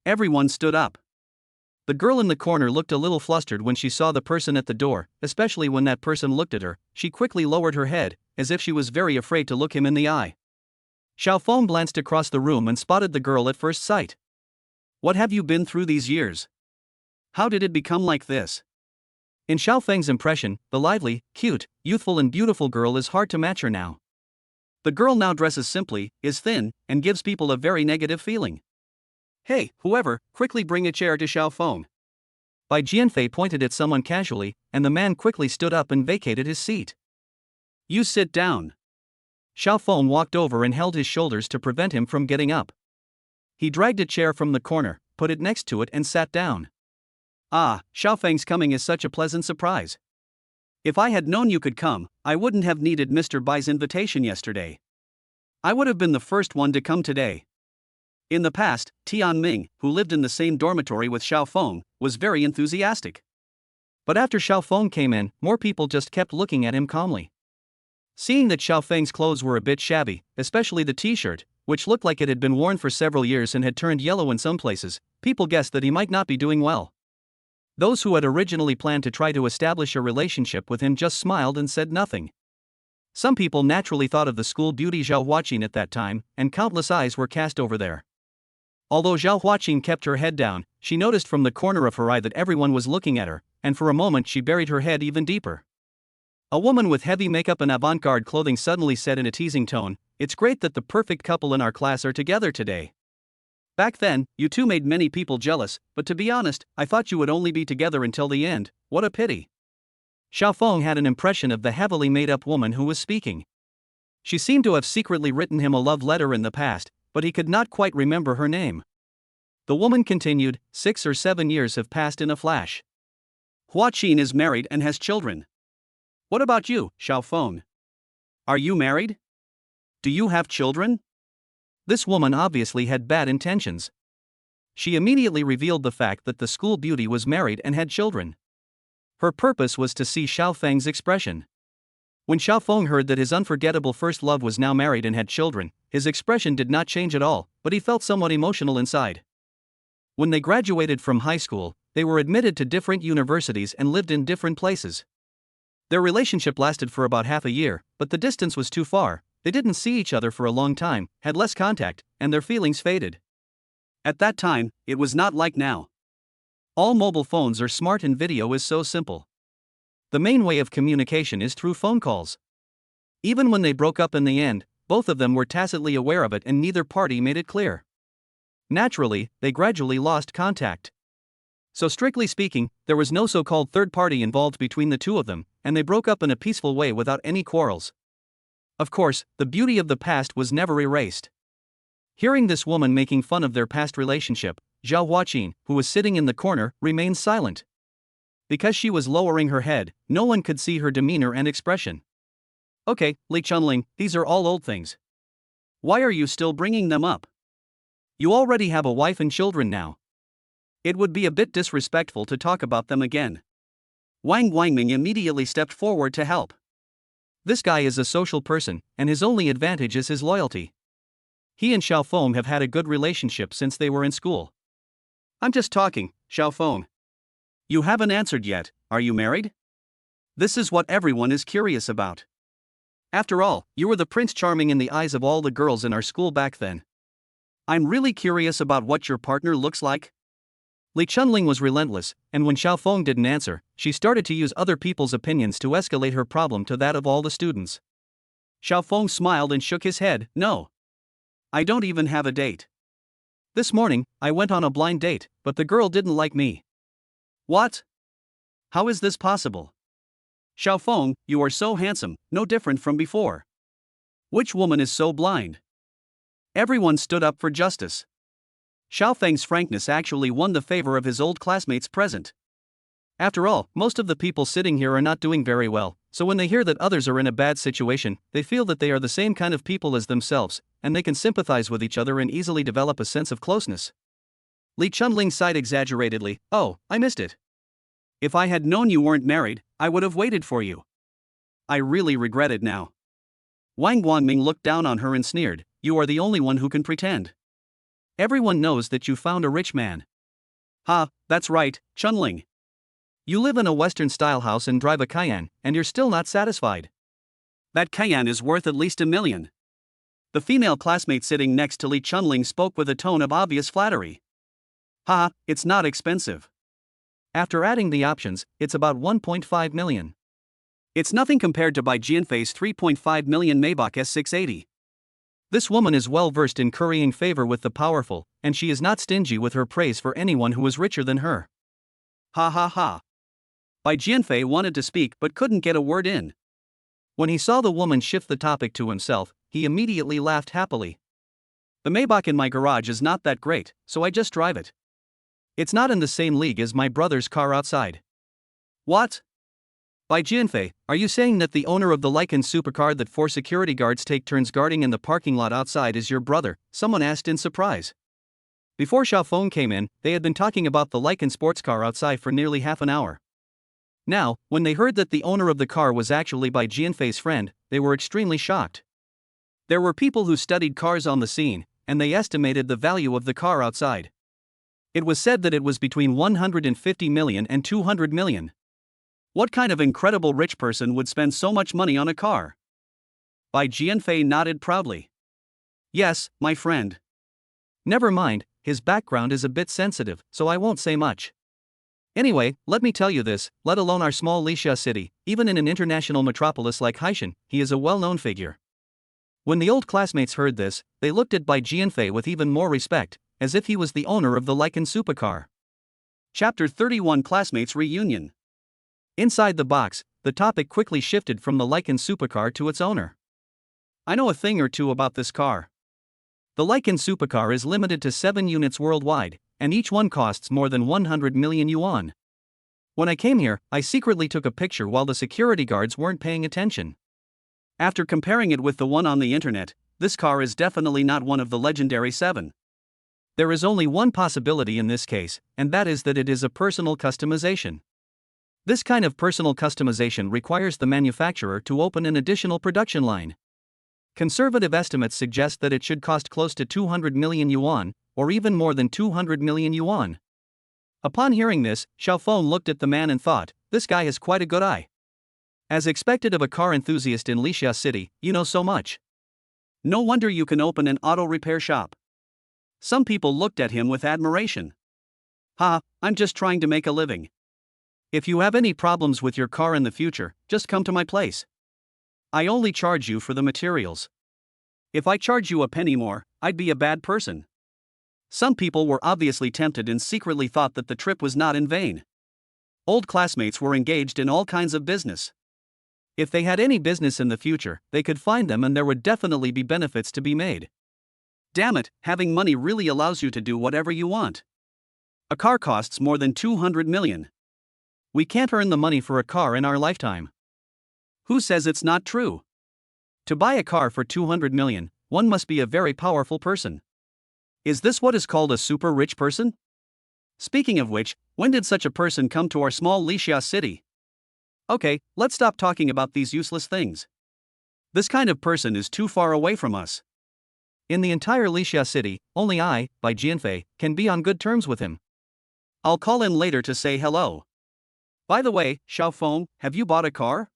Everyone stood up. The girl in the corner looked a little flustered when she saw the person at the door, especially when that person looked at her. She quickly lowered her head, as if she was very afraid to look him in the eye. Xiao Feng glanced across the room and spotted the girl at first sight. What have you been through these years? How did it become like this? In Xiao Feng's impression, the lively, cute, youthful and beautiful girl is hard to match her now. The girl now dresses simply, is thin, and gives people a very negative feeling. Hey, whoever, quickly bring a chair to Xiao Feng. Bai Jianfei pointed at someone casually, and the man quickly stood up and vacated his seat. You sit down. Xiao Feng walked over and held his shoulders to prevent him from getting up. He dragged a chair from the corner, put it next to it and sat down. Ah, Xiao Feng's coming is such a pleasant surprise. If I had known you could come, I wouldn't have needed Mr. Bai's invitation yesterday. I would have been the first one to come today. In the past, Tian Ming, who lived in the same dormitory with Xiao Feng, was very enthusiastic. But after Xiao Feng came in, more people just kept looking at him calmly. Seeing that Xiao Feng's clothes were a bit shabby, especially the t-shirt, which looked like it had been worn for several years and had turned yellow in some places, people guessed that he might not be doing well. Those who had originally planned to try to establish a relationship with him just smiled and said nothing. Some people naturally thought of the school beauty Zhao Huaqin at that time, and countless eyes were cast over there. Although Zhao Huaqin kept her head down, she noticed from the corner of her eye that everyone was looking at her, and for a moment she buried her head even deeper. A woman with heavy makeup and avant-garde clothing suddenly said in a teasing tone, "It's great that the perfect couple in our class are together today. Back then, you two made many people jealous, but to be honest, I thought you would only be together until the end. What a pity." Xiao Feng had an impression of the heavily made-up woman who was speaking. She seemed to have secretly written him a love letter in the past, but he could not quite remember her name. The woman continued, 6 or 7 years have passed in a flash. Huaqin is married and has children. What about you, Xiao Feng? Are you married? Do you have children? This woman obviously had bad intentions. She immediately revealed the fact that the school beauty was married and had children. Her purpose was to see Xiao Feng's expression. When Xiao Feng heard that his unforgettable first love was now married and had children, his expression did not change at all, but he felt somewhat emotional inside. When they graduated from high school, they were admitted to different universities and lived in different places. Their relationship lasted for about half a year, but the distance was too far. They didn't see each other for a long time, had less contact, and their feelings faded. At that time, it was not like now. All mobile phones are smart and video is so simple. The main way of communication is through phone calls. Even when they broke up in the end, both of them were tacitly aware of it and neither party made it clear. Naturally, they gradually lost contact. So strictly speaking, there was no so-called third party involved between the two of them, and they broke up in a peaceful way without any quarrels. Of course, the beauty of the past was never erased. Hearing this woman making fun of their past relationship, Zhao Huaqin, who was sitting in the corner, remained silent. Because she was lowering her head, no one could see her demeanor and expression. Okay, Li Chunling, these are all old things. Why are you still bringing them up? You already have a wife and children now. It would be a bit disrespectful to talk about them again. Wang Guangming immediately stepped forward to help. This guy is a social person, and his only advantage is his loyalty. He and Xiaofeng have had a good relationship since they were in school. I'm just talking, Xiaofeng. You haven't answered yet, are you married? This is what everyone is curious about. After all, you were the Prince Charming in the eyes of all the girls in our school back then. I'm really curious about what your partner looks like. Li Chunling was relentless, and when Xiaofeng didn't answer, she started to use other people's opinions to escalate her problem to that of all the students. Xiaofeng smiled and shook his head. No. I don't even have a date. This morning, I went on a blind date, but the girl didn't like me. What? How is this possible? Xiaofeng, you are so handsome, no different from before. Which woman is so blind? Everyone stood up for justice. Xiaofeng's frankness actually won the favor of his old classmates present. After all, most of the people sitting here are not doing very well, so when they hear that others are in a bad situation, they feel that they are the same kind of people as themselves, and they can sympathize with each other and easily develop a sense of closeness. Li Chunling sighed exaggeratedly. Oh, I missed it. If I had known you weren't married, I would have waited for you. I really regret it now. Wang Guangming looked down on her and sneered. You are the only one who can pretend. Everyone knows that you found a rich man. Ha, that's right, Chunling. You live in a Western-style house and drive a Cayenne, and you're still not satisfied. That Cayenne is worth at least $1 million. The female classmate sitting next to Li Chunling spoke with a tone of obvious flattery. Ha, it's not expensive. After adding the options, it's about 1.5 million. It's nothing compared to Bai Jianfei's 3.5 million Maybach S680. This woman is well versed in currying favor with the powerful, and she is not stingy with her praise for anyone who is richer than her. Ha ha ha. Bai Jianfei wanted to speak but couldn't get a word in. When he saw the woman shift the topic to himself, he immediately laughed happily. The Maybach in my garage is not that great, so I just drive it. It's not in the same league as my brother's car outside. What? Bai Jianfei, are you saying that the owner of the Lycan supercar that 4 security guards take turns guarding in the parking lot outside is your brother? Someone asked in surprise. Before Xiaofeng came in, they had been talking about the Lycan sports car outside for nearly half an hour. Now, when they heard that the owner of the car was actually Bai Jianfei's friend, they were extremely shocked. There were people who studied cars on the scene, and they estimated the value of the car outside. It was said that it was between 150 million and 200 million. What kind of incredible rich person would spend so much money on a car? Bai Jianfei nodded proudly. Yes, my friend. Never mind, his background is a bit sensitive, so I won't say much. Anyway, let me tell you this, let alone our small Lixia city, even in an international metropolis like Haishan, he is a well-known figure. When the old classmates heard this, they looked at Bai Jianfei with even more respect, as if he was the owner of the Lycan supercar. Chapter 31 Classmates Reunion. Inside the box, the topic quickly shifted from the Lycan supercar to its owner. I know a thing or two about this car. The Lycan supercar is limited to 7 units worldwide, and each one costs more than 100 million yuan. When I came here, I secretly took a picture while the security guards weren't paying attention. After comparing it with the one on the internet, this car is definitely not one of the legendary 7. There is only one possibility in this case, and that is that it is a personal customization. This kind of personal customization requires the manufacturer to open an additional production line. Conservative estimates suggest that it should cost close to 200 million yuan, or even more than 200 million yuan. Upon hearing this, Xiaofeng looked at the man and thought, this guy has quite a good eye. As expected of a car enthusiast in Lixia City, you know so much. No wonder you can open an auto repair shop. Some people looked at him with admiration. Ha, I'm just trying to make a living. If you have any problems with your car in the future, just come to my place. I only charge you for the materials. If I charge you a penny more, I'd be a bad person. Some people were obviously tempted and secretly thought that the trip was not in vain. Old classmates were engaged in all kinds of business. If they had any business in the future, they could find them and there would definitely be benefits to be made. Damn it, having money really allows you to do whatever you want. A car costs more than 200 million. We can't earn the money for a car in our lifetime. Who says it's not true? To buy a car for 200 million, one must be a very powerful person. Is this what is called a super rich person? Speaking of which, when did such a person come to our small Lixia city? Okay, let's stop talking about these useless things. This kind of person is too far away from us. In the entire Lixia city, only I, Bai Jianfei, can be on good terms with him. I'll call him later to say hello. By the way, Xiaofeng, have you bought a car?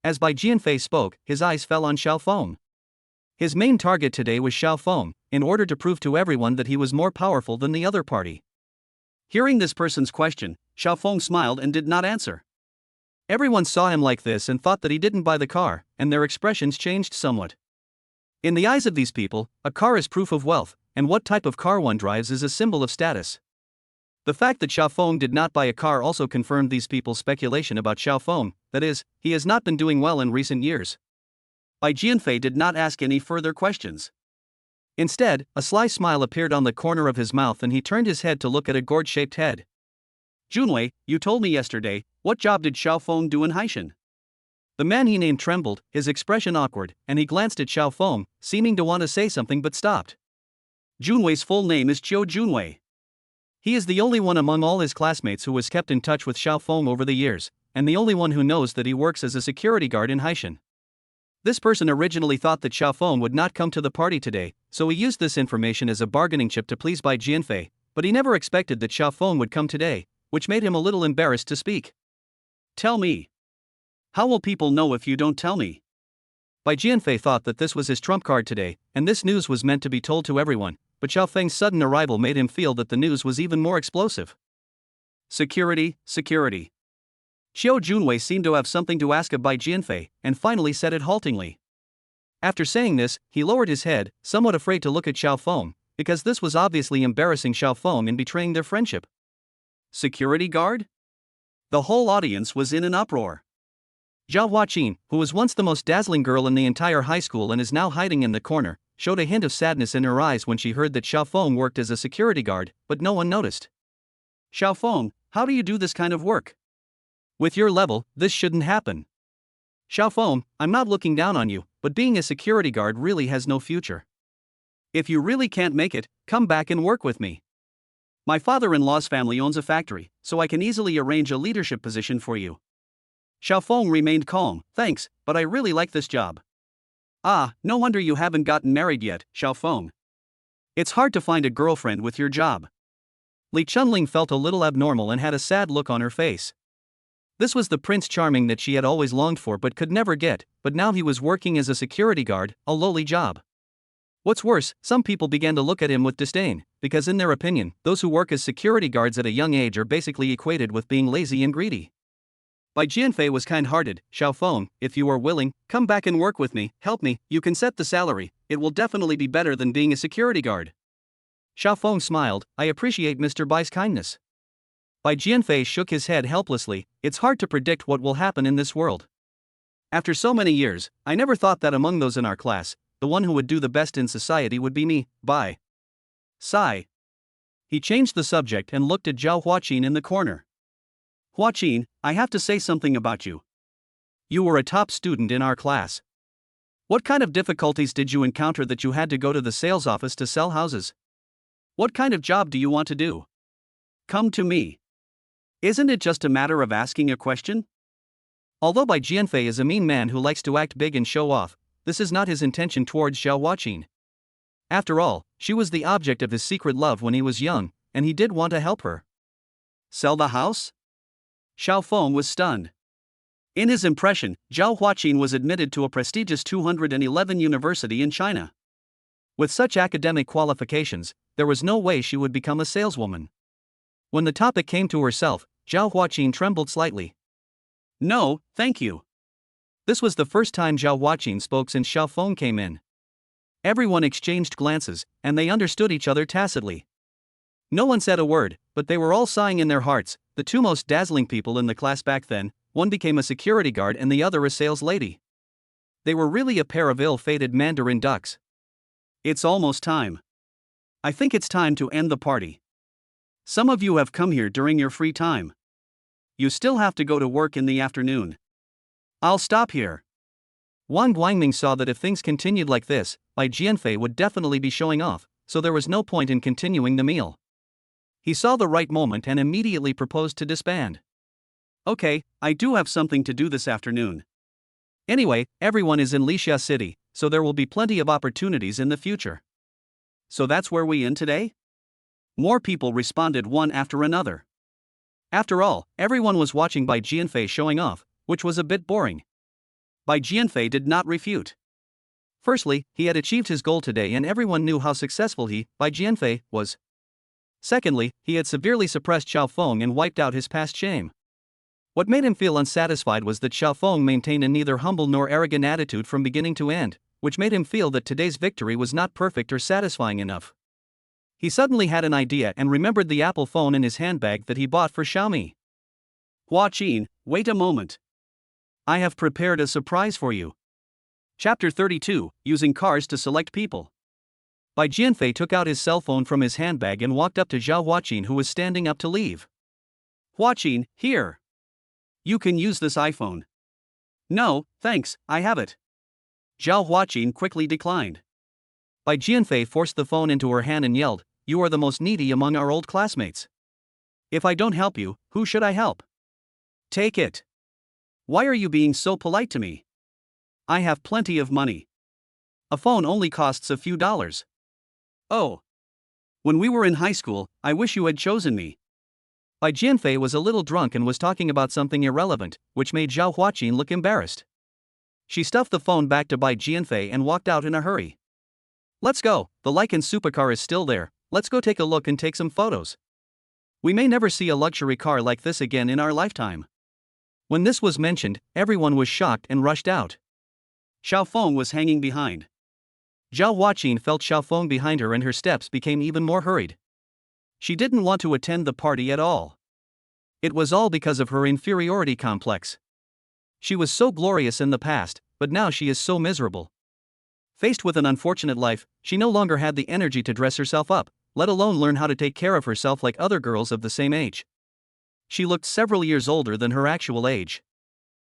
As Bai Jianfei spoke, his eyes fell on Xiaofeng. His main target today was Xiaofeng, in order to prove to everyone that he was more powerful than the other party. Hearing this person's question, Xiaofeng smiled and did not answer. Everyone saw him like this and thought that he didn't buy the car, and their expressions changed somewhat. In the eyes of these people, a car is proof of wealth, and what type of car one drives is a symbol of status. The fact that Xiaofeng did not buy a car also confirmed these people's speculation about Xiaofeng, that is, he has not been doing well in recent years. Bai Jianfei did not ask any further questions. Instead, a sly smile appeared on the corner of his mouth and he turned his head to look at a gourd-shaped head. Junwei, you told me yesterday, what job did Xiaofeng do in Haishan? The man he named trembled, his expression awkward, and he glanced at Xiaofeng, seeming to want to say something but stopped. Junwei's full name is Qiu Junwei. He is the only one among all his classmates who has kept in touch with Xiaofeng over the years, and the only one who knows that he works as a security guard in Haishan. This person originally thought that Xiaofeng would not come to the party today, so he used this information as a bargaining chip to please Bai Jianfei, but he never expected that Xiaofeng would come today, which made him a little embarrassed to speak. Tell me. How will people know if you don't tell me? Bai Jianfei thought that this was his trump card today, and this news was meant to be told to everyone, but Xiaofeng's sudden arrival made him feel that the news was even more explosive. Security, security. Qiu Junwei seemed to have something to ask of Bai Jianfei, and finally said it haltingly. After saying this, he lowered his head, somewhat afraid to look at Xiaofeng, because this was obviously embarrassing Xiaofeng in betraying their friendship. Security guard? The whole audience was in an uproar. Zhao Huaqin, who was once the most dazzling girl in the entire high school and is now hiding in the corner, showed a hint of sadness in her eyes when she heard that Xiaofeng worked as a security guard, but no one noticed. Xiaofeng, how do you do this kind of work? With your level, this shouldn't happen. Xiaofeng, I'm not looking down on you, but being a security guard really has no future. If you really can't make it, come back and work with me. My father-in-law's family owns a factory, so I can easily arrange a leadership position for you. Xiaofeng remained calm. Thanks, but I really like this job. Ah, no wonder you haven't gotten married yet, Xiaofeng. It's hard to find a girlfriend with your job. Li Chunling felt a little abnormal and had a sad look on her face. This was the Prince Charming that she had always longed for but could never get, but now he was working as a security guard, a lowly job. What's worse, some people began to look at him with disdain, because in their opinion, those who work as security guards at a young age are basically equated with being lazy and greedy. Bai Jianfei was kind-hearted. Xiaofeng, if you are willing, come back and work with me, help me, you can set the salary, it will definitely be better than being a security guard. Xiaofeng smiled, I appreciate Mr. Bai's kindness. Bai Jianfei shook his head helplessly, it's hard to predict what will happen in this world. After so many years, I never thought that among those in our class, the one who would do the best in society would be me, Bai. Sigh. He changed the subject and looked at Zhao Huaqin in the corner. Huaqin, I have to say something about you. You were a top student in our class. What kind of difficulties did you encounter that you had to go to the sales office to sell houses? What kind of job do you want to do? Come to me. Isn't it just a matter of asking a question? Although Bai Jianfei is a mean man who likes to act big and show off, this is not his intention towards Zhao Huaqin. After all, she was the object of his secret love when he was young, and he did want to help her. Sell the house? Xiaofeng was stunned. In his impression, Zhao Huaqin was admitted to a prestigious 211 university in China. With such academic qualifications, there was no way she would become a saleswoman. When the topic came to herself, Zhao Huaqin trembled slightly. No, thank you. This was the first time Zhao Huaqin spoke since Xiaofeng came in. Everyone exchanged glances, and they understood each other tacitly. No one said a word, but they were all sighing in their hearts. The two most dazzling people in the class back then, one became a security guard and the other a sales lady. They were really a pair of ill-fated Mandarin ducks. It's almost time. I think it's time to end the party. Some of you have come here during your free time. You still have to go to work in the afternoon. I'll stop here. Wang Guangming saw that if things continued like this, Bai Jianfei would definitely be showing off, so there was no point in continuing the meal. He saw the right moment and immediately proposed to disband. Okay, I do have something to do this afternoon. Anyway, everyone is in Lixia City, so there will be plenty of opportunities in the future. So that's where we end today? More people responded one after another. After all, everyone was watching Bai Jianfei showing off, which was a bit boring. Bai Jianfei did not refute. Firstly, he had achieved his goal today and everyone knew how successful he, Bai Jianfei, was. Secondly, he had severely suppressed Xiao Feng and wiped out his past shame. What made him feel unsatisfied was that Xiao Feng maintained a neither humble nor arrogant attitude from beginning to end, which made him feel that today's victory was not perfect or satisfying enough. He suddenly had an idea and remembered the Apple phone in his handbag that he bought for Xiaomi. Hua Qin, wait a moment. I have prepared a surprise for you. Chapter 32, Using Cars to Select People. Bai Jianfei took out his cell phone from his handbag and walked up to Zhao Huaqin, who was standing up to leave. Huaqin, here. You can use this iPhone. No, thanks, I have it. Zhao Huaqin quickly declined. Bai Jianfei forced the phone into her hand and yelled, "You are the most needy among our old classmates. If I don't help you, who should I help? Take it. Why are you being so polite to me? I have plenty of money. A phone only costs a few dollars. Oh. When we were in high school, I wish you had chosen me." Bai Jianfei was a little drunk and was talking about something irrelevant, which made Zhao Huaqin look embarrassed. She stuffed the phone back to Bai Jianfei and walked out in a hurry. Let's go, the Lycan supercar is still there, let's go take a look and take some photos. We may never see a luxury car like this again in our lifetime. When this was mentioned, everyone was shocked and rushed out. Xiao Feng was hanging behind. Zhao Huaqin felt Xiao Feng behind her and her steps became even more hurried. She didn't want to attend the party at all. It was all because of her inferiority complex. She was so glorious in the past, but now she is so miserable. Faced with an unfortunate life, she no longer had the energy to dress herself up, let alone learn how to take care of herself like other girls of the same age. She looked several years older than her actual age.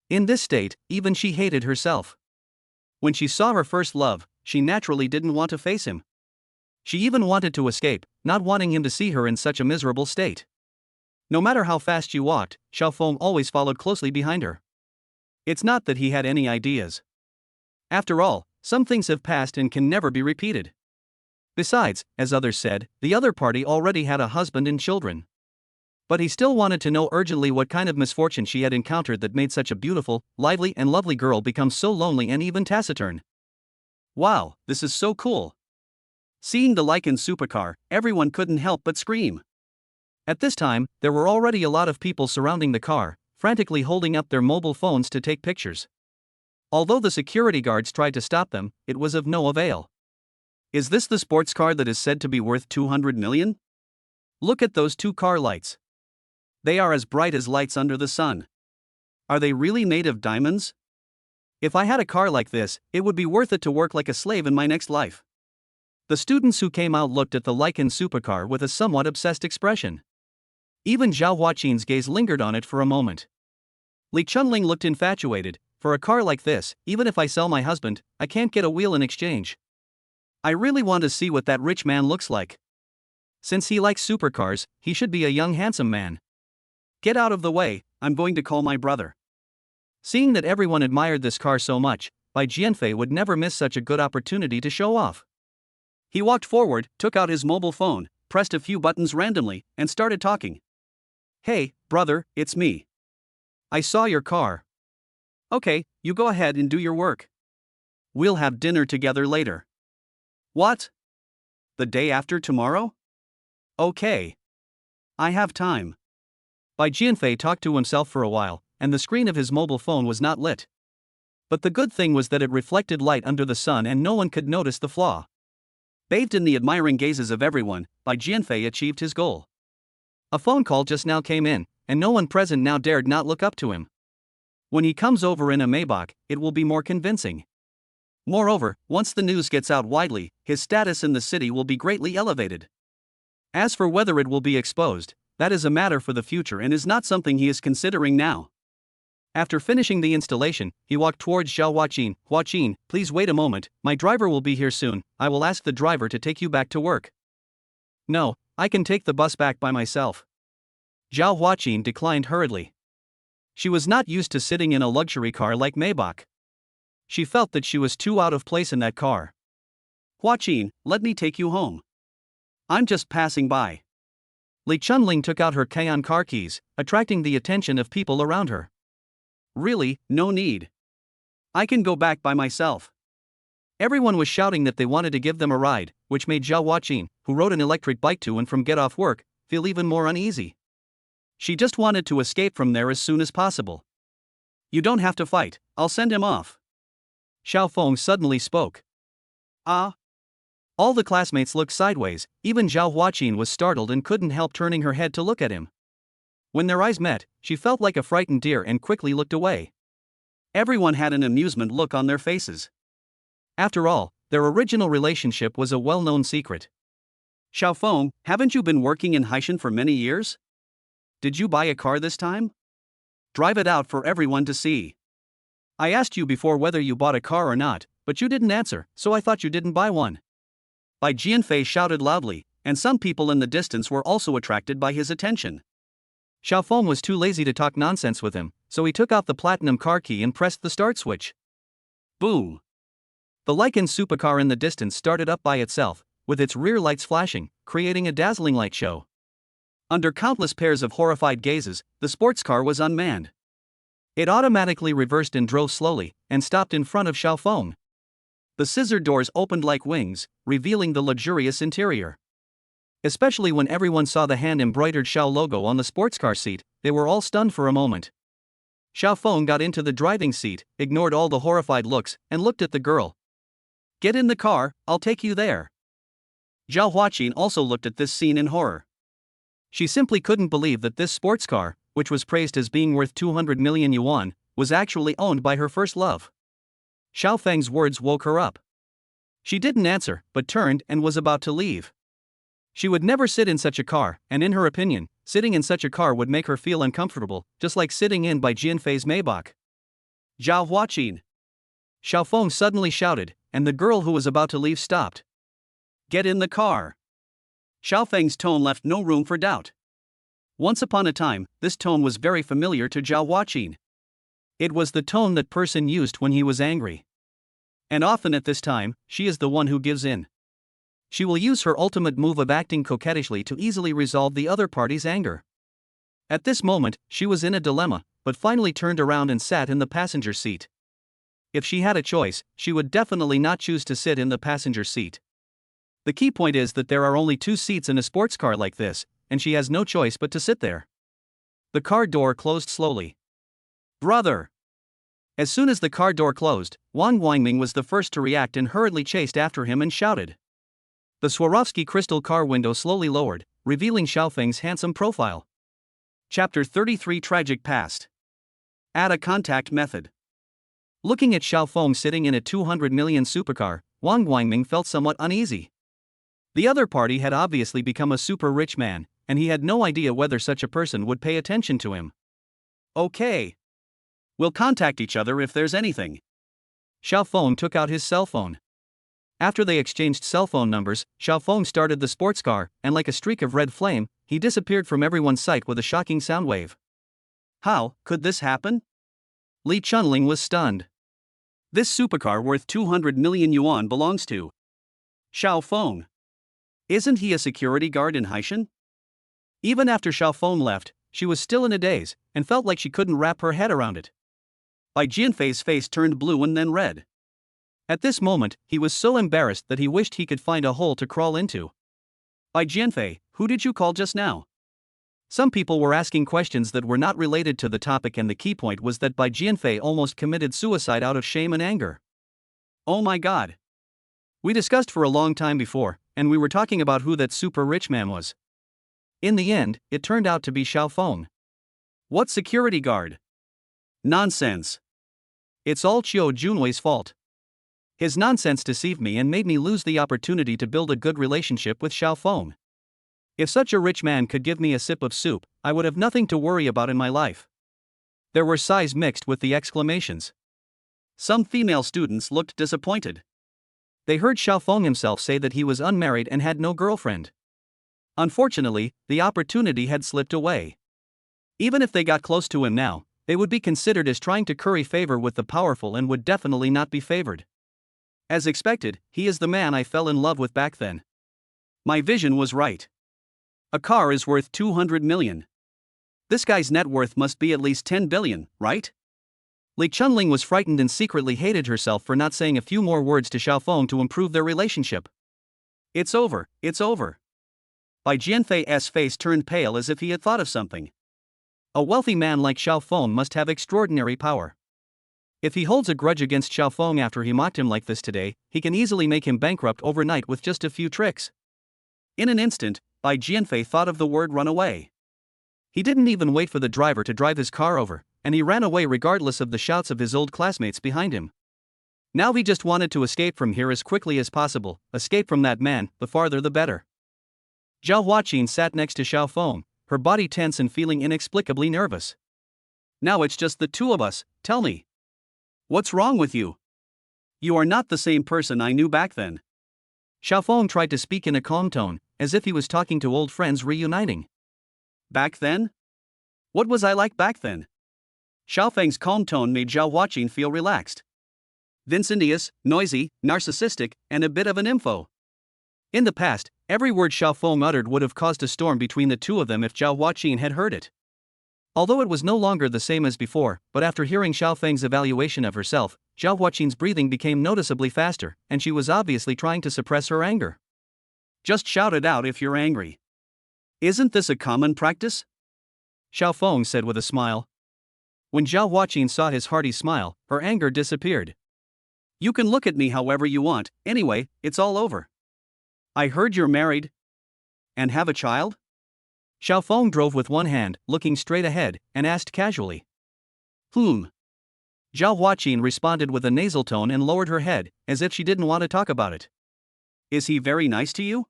In this state, even she hated herself. When she saw her first love, she naturally didn't want to face him. She even wanted to escape, not wanting him to see her in such a miserable state. No matter how fast she walked, Xiao Feng always followed closely behind her. It's not that he had any ideas. After all, some things have passed and can never be repeated. Besides, as others said, the other party already had a husband and children. But he still wanted to know urgently what kind of misfortune she had encountered that made such a beautiful, lively and lovely girl become so lonely and even taciturn. Wow, this is so cool. Seeing the Lycan supercar, everyone couldn't help but scream. At this time, there were already a lot of people surrounding the car, frantically holding up their mobile phones to take pictures. Although the security guards tried to stop them, it was of no avail. Is this the sports car that is said to be worth 200 million? Look at those two car lights. They are as bright as lights under the sun. Are they really made of diamonds? If I had a car like this, it would be worth it to work like a slave in my next life. The students who came out looked at the Lycan supercar with a somewhat obsessed expression. Even Zhao Huaqin's gaze lingered on it for a moment. Li Chunling looked infatuated. For a car like this, even if I sell my husband, I can't get a wheel in exchange. I really want to see what that rich man looks like. Since he likes supercars, he should be a young handsome man. Get out of the way, I'm going to call my brother. Seeing that everyone admired this car so much, Bai Jianfei would never miss such a good opportunity to show off. He walked forward, took out his mobile phone, pressed a few buttons randomly, and started talking. Hey, brother, it's me. I saw your car. Okay, you go ahead and do your work. We'll have dinner together later. What? The day after tomorrow? Okay. I have time. Bai Jianfei talked to himself for a while, and the screen of his mobile phone was not lit. But the good thing was that it reflected light under the sun and no one could notice the flaw. Bathed in the admiring gazes of everyone, Bai Jianfei achieved his goal. A phone call just now came in, and no one present now dared not look up to him. When he comes over in a Maybach, it will be more convincing. Moreover, once the news gets out widely, his status in the city will be greatly elevated. As for whether it will be exposed, that is a matter for the future and is not something he is considering now. After finishing the installation, he walked towards Zhao Huaqin. Huaqin, please wait a moment, my driver will be here soon, I will ask the driver to take you back to work. No, I can take the bus back by myself. Zhao Huaqin declined hurriedly. She was not used to sitting in a luxury car like Maybach. She felt that she was too out of place in that car. Huaqin, let me take you home. I'm just passing by. Li Chunling took out her Kayan car keys, attracting the attention of people around her. Really, no need. I can go back by myself. Everyone was shouting that they wanted to give them a ride, which made Zhao Huaqin, who rode an electric bike to and from get off work, feel even more uneasy. She just wanted to escape from there as soon as possible. You don't have to fight, I'll send him off. Xiao Feng suddenly spoke. Ah. All the classmates looked sideways, even Zhao Huaqin was startled and couldn't help turning her head to look at him. When their eyes met, she felt like a frightened deer and quickly looked away. Everyone had an amusement look on their faces. After all, their original relationship was a well-known secret. Xiao Feng, haven't you been working in Haishan for many years? Did you buy a car this time? Drive it out for everyone to see. I asked you before whether you bought a car or not, but you didn't answer, so I thought you didn't buy one. Bai Jianfei shouted loudly, and some people in the distance were also attracted by his attention. Xiao Feng was too lazy to talk nonsense with him, so he took out the platinum car key and pressed the start switch. Boom! The Lycan supercar in the distance started up by itself, with its rear lights flashing, creating a dazzling light show. Under countless pairs of horrified gazes, the sports car was unmanned. It automatically reversed and drove slowly, and stopped in front of Xiao Feng. The scissor doors opened like wings, revealing the luxurious interior. Especially when everyone saw the hand-embroidered Xiao logo on the sports car seat, they were all stunned for a moment. Xiao Feng got into the driving seat, ignored all the horrified looks, and looked at the girl. Get in the car, I'll take you there. Zhao Huaqin also looked at this scene in horror. She simply couldn't believe that this sports car, which was praised as being worth 200 million yuan, was actually owned by her first love. Xiao Feng's words woke her up. She didn't answer, but turned and was about to leave. She would never sit in such a car, and in her opinion, sitting in such a car would make her feel uncomfortable, just like sitting in Bai Jianfei's Maybach. Zhao Huaqin! Xiao Feng suddenly shouted, and the girl who was about to leave stopped. Get in the car! Xiao Feng's tone left no room for doubt. Once upon a time, this tone was very familiar to Zhao Huaqin. It was the tone that person used when he was angry. And often at this time, she is the one who gives in. She will use her ultimate move of acting coquettishly to easily resolve the other party's anger. At this moment, she was in a dilemma, but finally turned around and sat in the passenger seat. If she had a choice, she would definitely not choose to sit in the passenger seat. The key point is that there are only 2 seats in a sports car like this, and she has no choice but to sit there. The car door closed slowly. Brother! As soon as the car door closed, Wang Guangming was the first to react and hurriedly chased after him and shouted. The Swarovski crystal car window slowly lowered, revealing Xiao Feng's handsome profile. Chapter 33 Tragic Past. Add a contact method. Looking at Xiao Feng sitting in a 200 million supercar, Wang Guangming felt somewhat uneasy. The other party had obviously become a super rich man, and he had no idea whether such a person would pay attention to him. Okay. We'll contact each other if there's anything. Xiao Feng took out his cell phone. After they exchanged cell phone numbers, Xiao Feng started the sports car, and like a streak of red flame, he disappeared from everyone's sight with a shocking sound wave. How could this happen? Li Chunling was stunned. This supercar worth 200 million yuan belongs to Xiao Feng. Isn't he a security guard in Haishan? Even after Xiao Feng left, she was still in a daze, and felt like she couldn't wrap her head around it. Bai Jianfei's face turned blue and then red. At this moment, he was so embarrassed that he wished he could find a hole to crawl into. Bai Jianfei, who did you call just now? Some people were asking questions that were not related to the topic, and the key point was that Bai Jianfei almost committed suicide out of shame and anger. Oh my god. We discussed for a long time before, and we were talking about who that super rich man was. In the end, it turned out to be Xiao Feng. What security guard? Nonsense. It's all Qiu Junwei's fault. His nonsense deceived me and made me lose the opportunity to build a good relationship with Xiao Feng. If such a rich man could give me a sip of soup, I would have nothing to worry about in my life. There were sighs mixed with the exclamations. Some female students looked disappointed. They heard Xiao Feng himself say that he was unmarried and had no girlfriend. Unfortunately, the opportunity had slipped away. Even if they got close to him now, They would be considered as trying to curry favor with the powerful and would definitely not be favored. As expected, he is the man I fell in love with back then. My vision was right. A car is worth 200 million. This guy's net worth must be at least 10 billion, right? Li Chunling was frightened and secretly hated herself for not saying a few more words to Xiaofeng to improve their relationship. It's over, it's over. Bai Jianfei's face turned pale as if he had thought of something. A wealthy man like Xiaofeng must have extraordinary power. If he holds a grudge against Xiaofeng after he mocked him like this today, he can easily make him bankrupt overnight with just a few tricks. In an instant, Bai Jianfei thought of the word run away. He didn't even wait for the driver to drive his car over, and he ran away regardless of the shouts of his old classmates behind him. Now he just wanted to escape from here as quickly as possible, escape from that man, the farther the better. Zhao Huaqin sat next to Xiaofeng, her body tense and feeling inexplicably nervous. Now it's just the two of us, tell me. What's wrong with you? You are not the same person I knew back then. Xiaofeng tried to speak in a calm tone, as if he was talking to old friends reuniting. Back then? What was I like back then? Xiaofeng's calm tone made Zhao Huaqin feel relaxed. Insidious, noisy, narcissistic, and a bit of an info. In the past, every word Xiaofeng uttered would have caused a storm between the two of them if Zhao Huaqin had heard it. Although it was no longer the same as before, but after hearing Xiaofeng's evaluation of herself, Zhao Huaqin's breathing became noticeably faster, and she was obviously trying to suppress her anger. Just shout it out if you're angry. Isn't this a common practice? Xiaofeng said with a smile. When Zhao Huaqin saw his hearty smile, her anger disappeared. You can look at me however you want, anyway, it's all over. I heard you're married. And have a child? Xiaofeng drove with one hand, looking straight ahead, and asked casually. Zhao Huaqin responded with a nasal tone and lowered her head, as if she didn't want to talk about it. Is he very nice to you?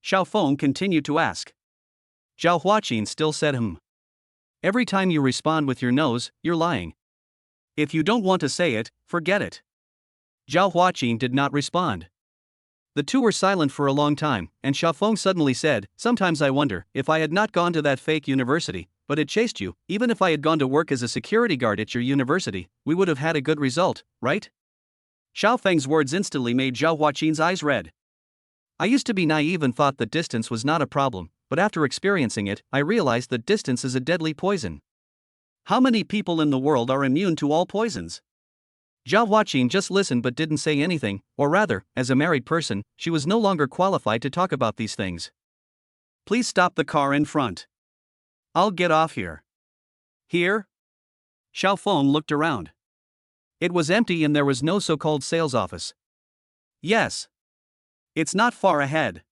Xiaofeng continued to ask. Zhao Huaqin still said Every time you respond with your nose, you're lying. If you don't want to say it, forget it. Zhao Huaqin did not respond. The two were silent for a long time, and Xiaofeng suddenly said, Sometimes I wonder, if I had not gone to that fake university, but had chased you, even if I had gone to work as a security guard at your university, we would have had a good result, right? Xiaofeng's words instantly made Zhao Huaqin's eyes red. I used to be naive and thought that distance was not a problem, but after experiencing it, I realized that distance is a deadly poison. How many people in the world are immune to all poisons? Zhao Huaqin just listened but didn't say anything, or rather, as a married person, she was no longer qualified to talk about these things. Please stop the car in front. I'll get off here. Here? Xiaofeng looked around. It was empty and there was no so-called sales office. Yes. It's not far ahead.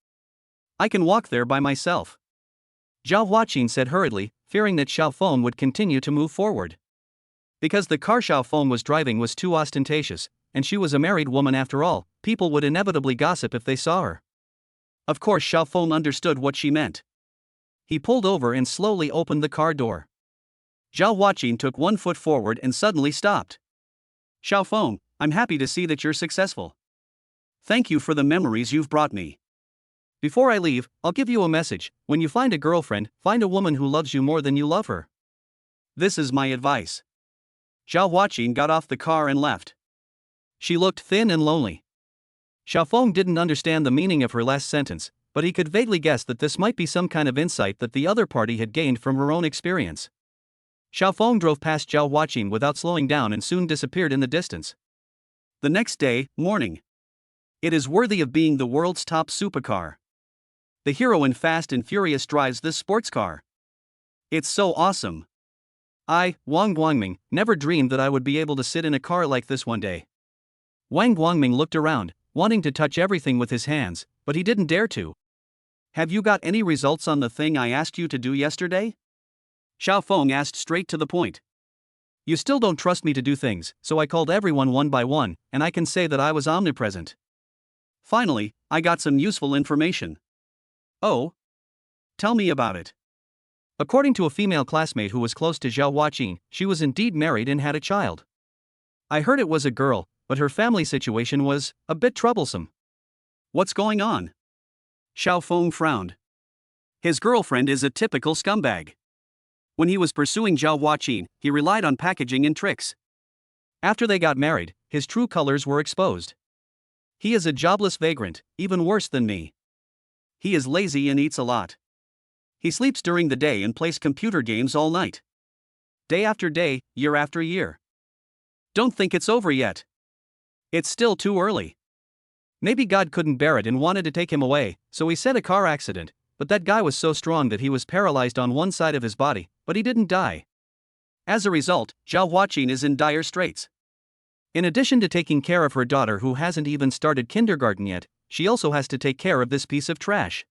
I can walk there by myself. Zhao Huaqin said hurriedly, fearing that Xiaofeng would continue to move forward. Because the car Xiaofeng was driving was too ostentatious, and she was a married woman after all, people would inevitably gossip if they saw her. Of course Xiaofeng understood what she meant. He pulled over and slowly opened the car door. Zhao Huaqin took 1 foot forward and suddenly stopped. Xiaofeng, I'm happy to see that you're successful. Thank you for the memories you've brought me. Before I leave, I'll give you a message. When you find a girlfriend, find a woman who loves you more than you love her. This is my advice. Zhao Huaqin got off the car and left. She looked thin and lonely. Xiaofeng didn't understand the meaning of her last sentence, but he could vaguely guess that this might be some kind of insight that the other party had gained from her own experience. Xiaofeng drove past Zhao Huaqin without slowing down and soon disappeared in the distance. The next day, morning. It is worthy of being the world's top supercar. The hero in Fast and Furious drives this sports car. It's so awesome. Wang Guangming, never dreamed that I would be able to sit in a car like this one day. Wang Guangming looked around, wanting to touch everything with his hands, but he didn't dare to. Have you got any results on the thing I asked you to do yesterday? Xiaofeng asked straight to the point. You still don't trust me to do things, so I called everyone one by one, and I can say that I was omnipresent. Finally, I got some useful information. Oh? Tell me about it. According to a female classmate who was close to Zhao Huaqin, she was indeed married and had a child. I heard it was a girl, but her family situation was a bit troublesome. What's going on? Xiaofeng frowned. His girlfriend is a typical scumbag. When he was pursuing Zhao Huaqin, he relied on packaging and tricks. After they got married, his true colors were exposed. He is a jobless vagrant, even worse than me. He is lazy and eats a lot. He sleeps during the day and plays computer games all night. Day after day, year after year. Don't think it's over yet. It's still too early. Maybe God couldn't bear it and wanted to take him away, so he sent a car accident, but that guy was so strong that he was paralyzed on one side of his body, but he didn't die. As a result, Zhao Huaqin is in dire straits. In addition to taking care of her daughter who hasn't even started kindergarten yet, she also has to take care of this piece of trash.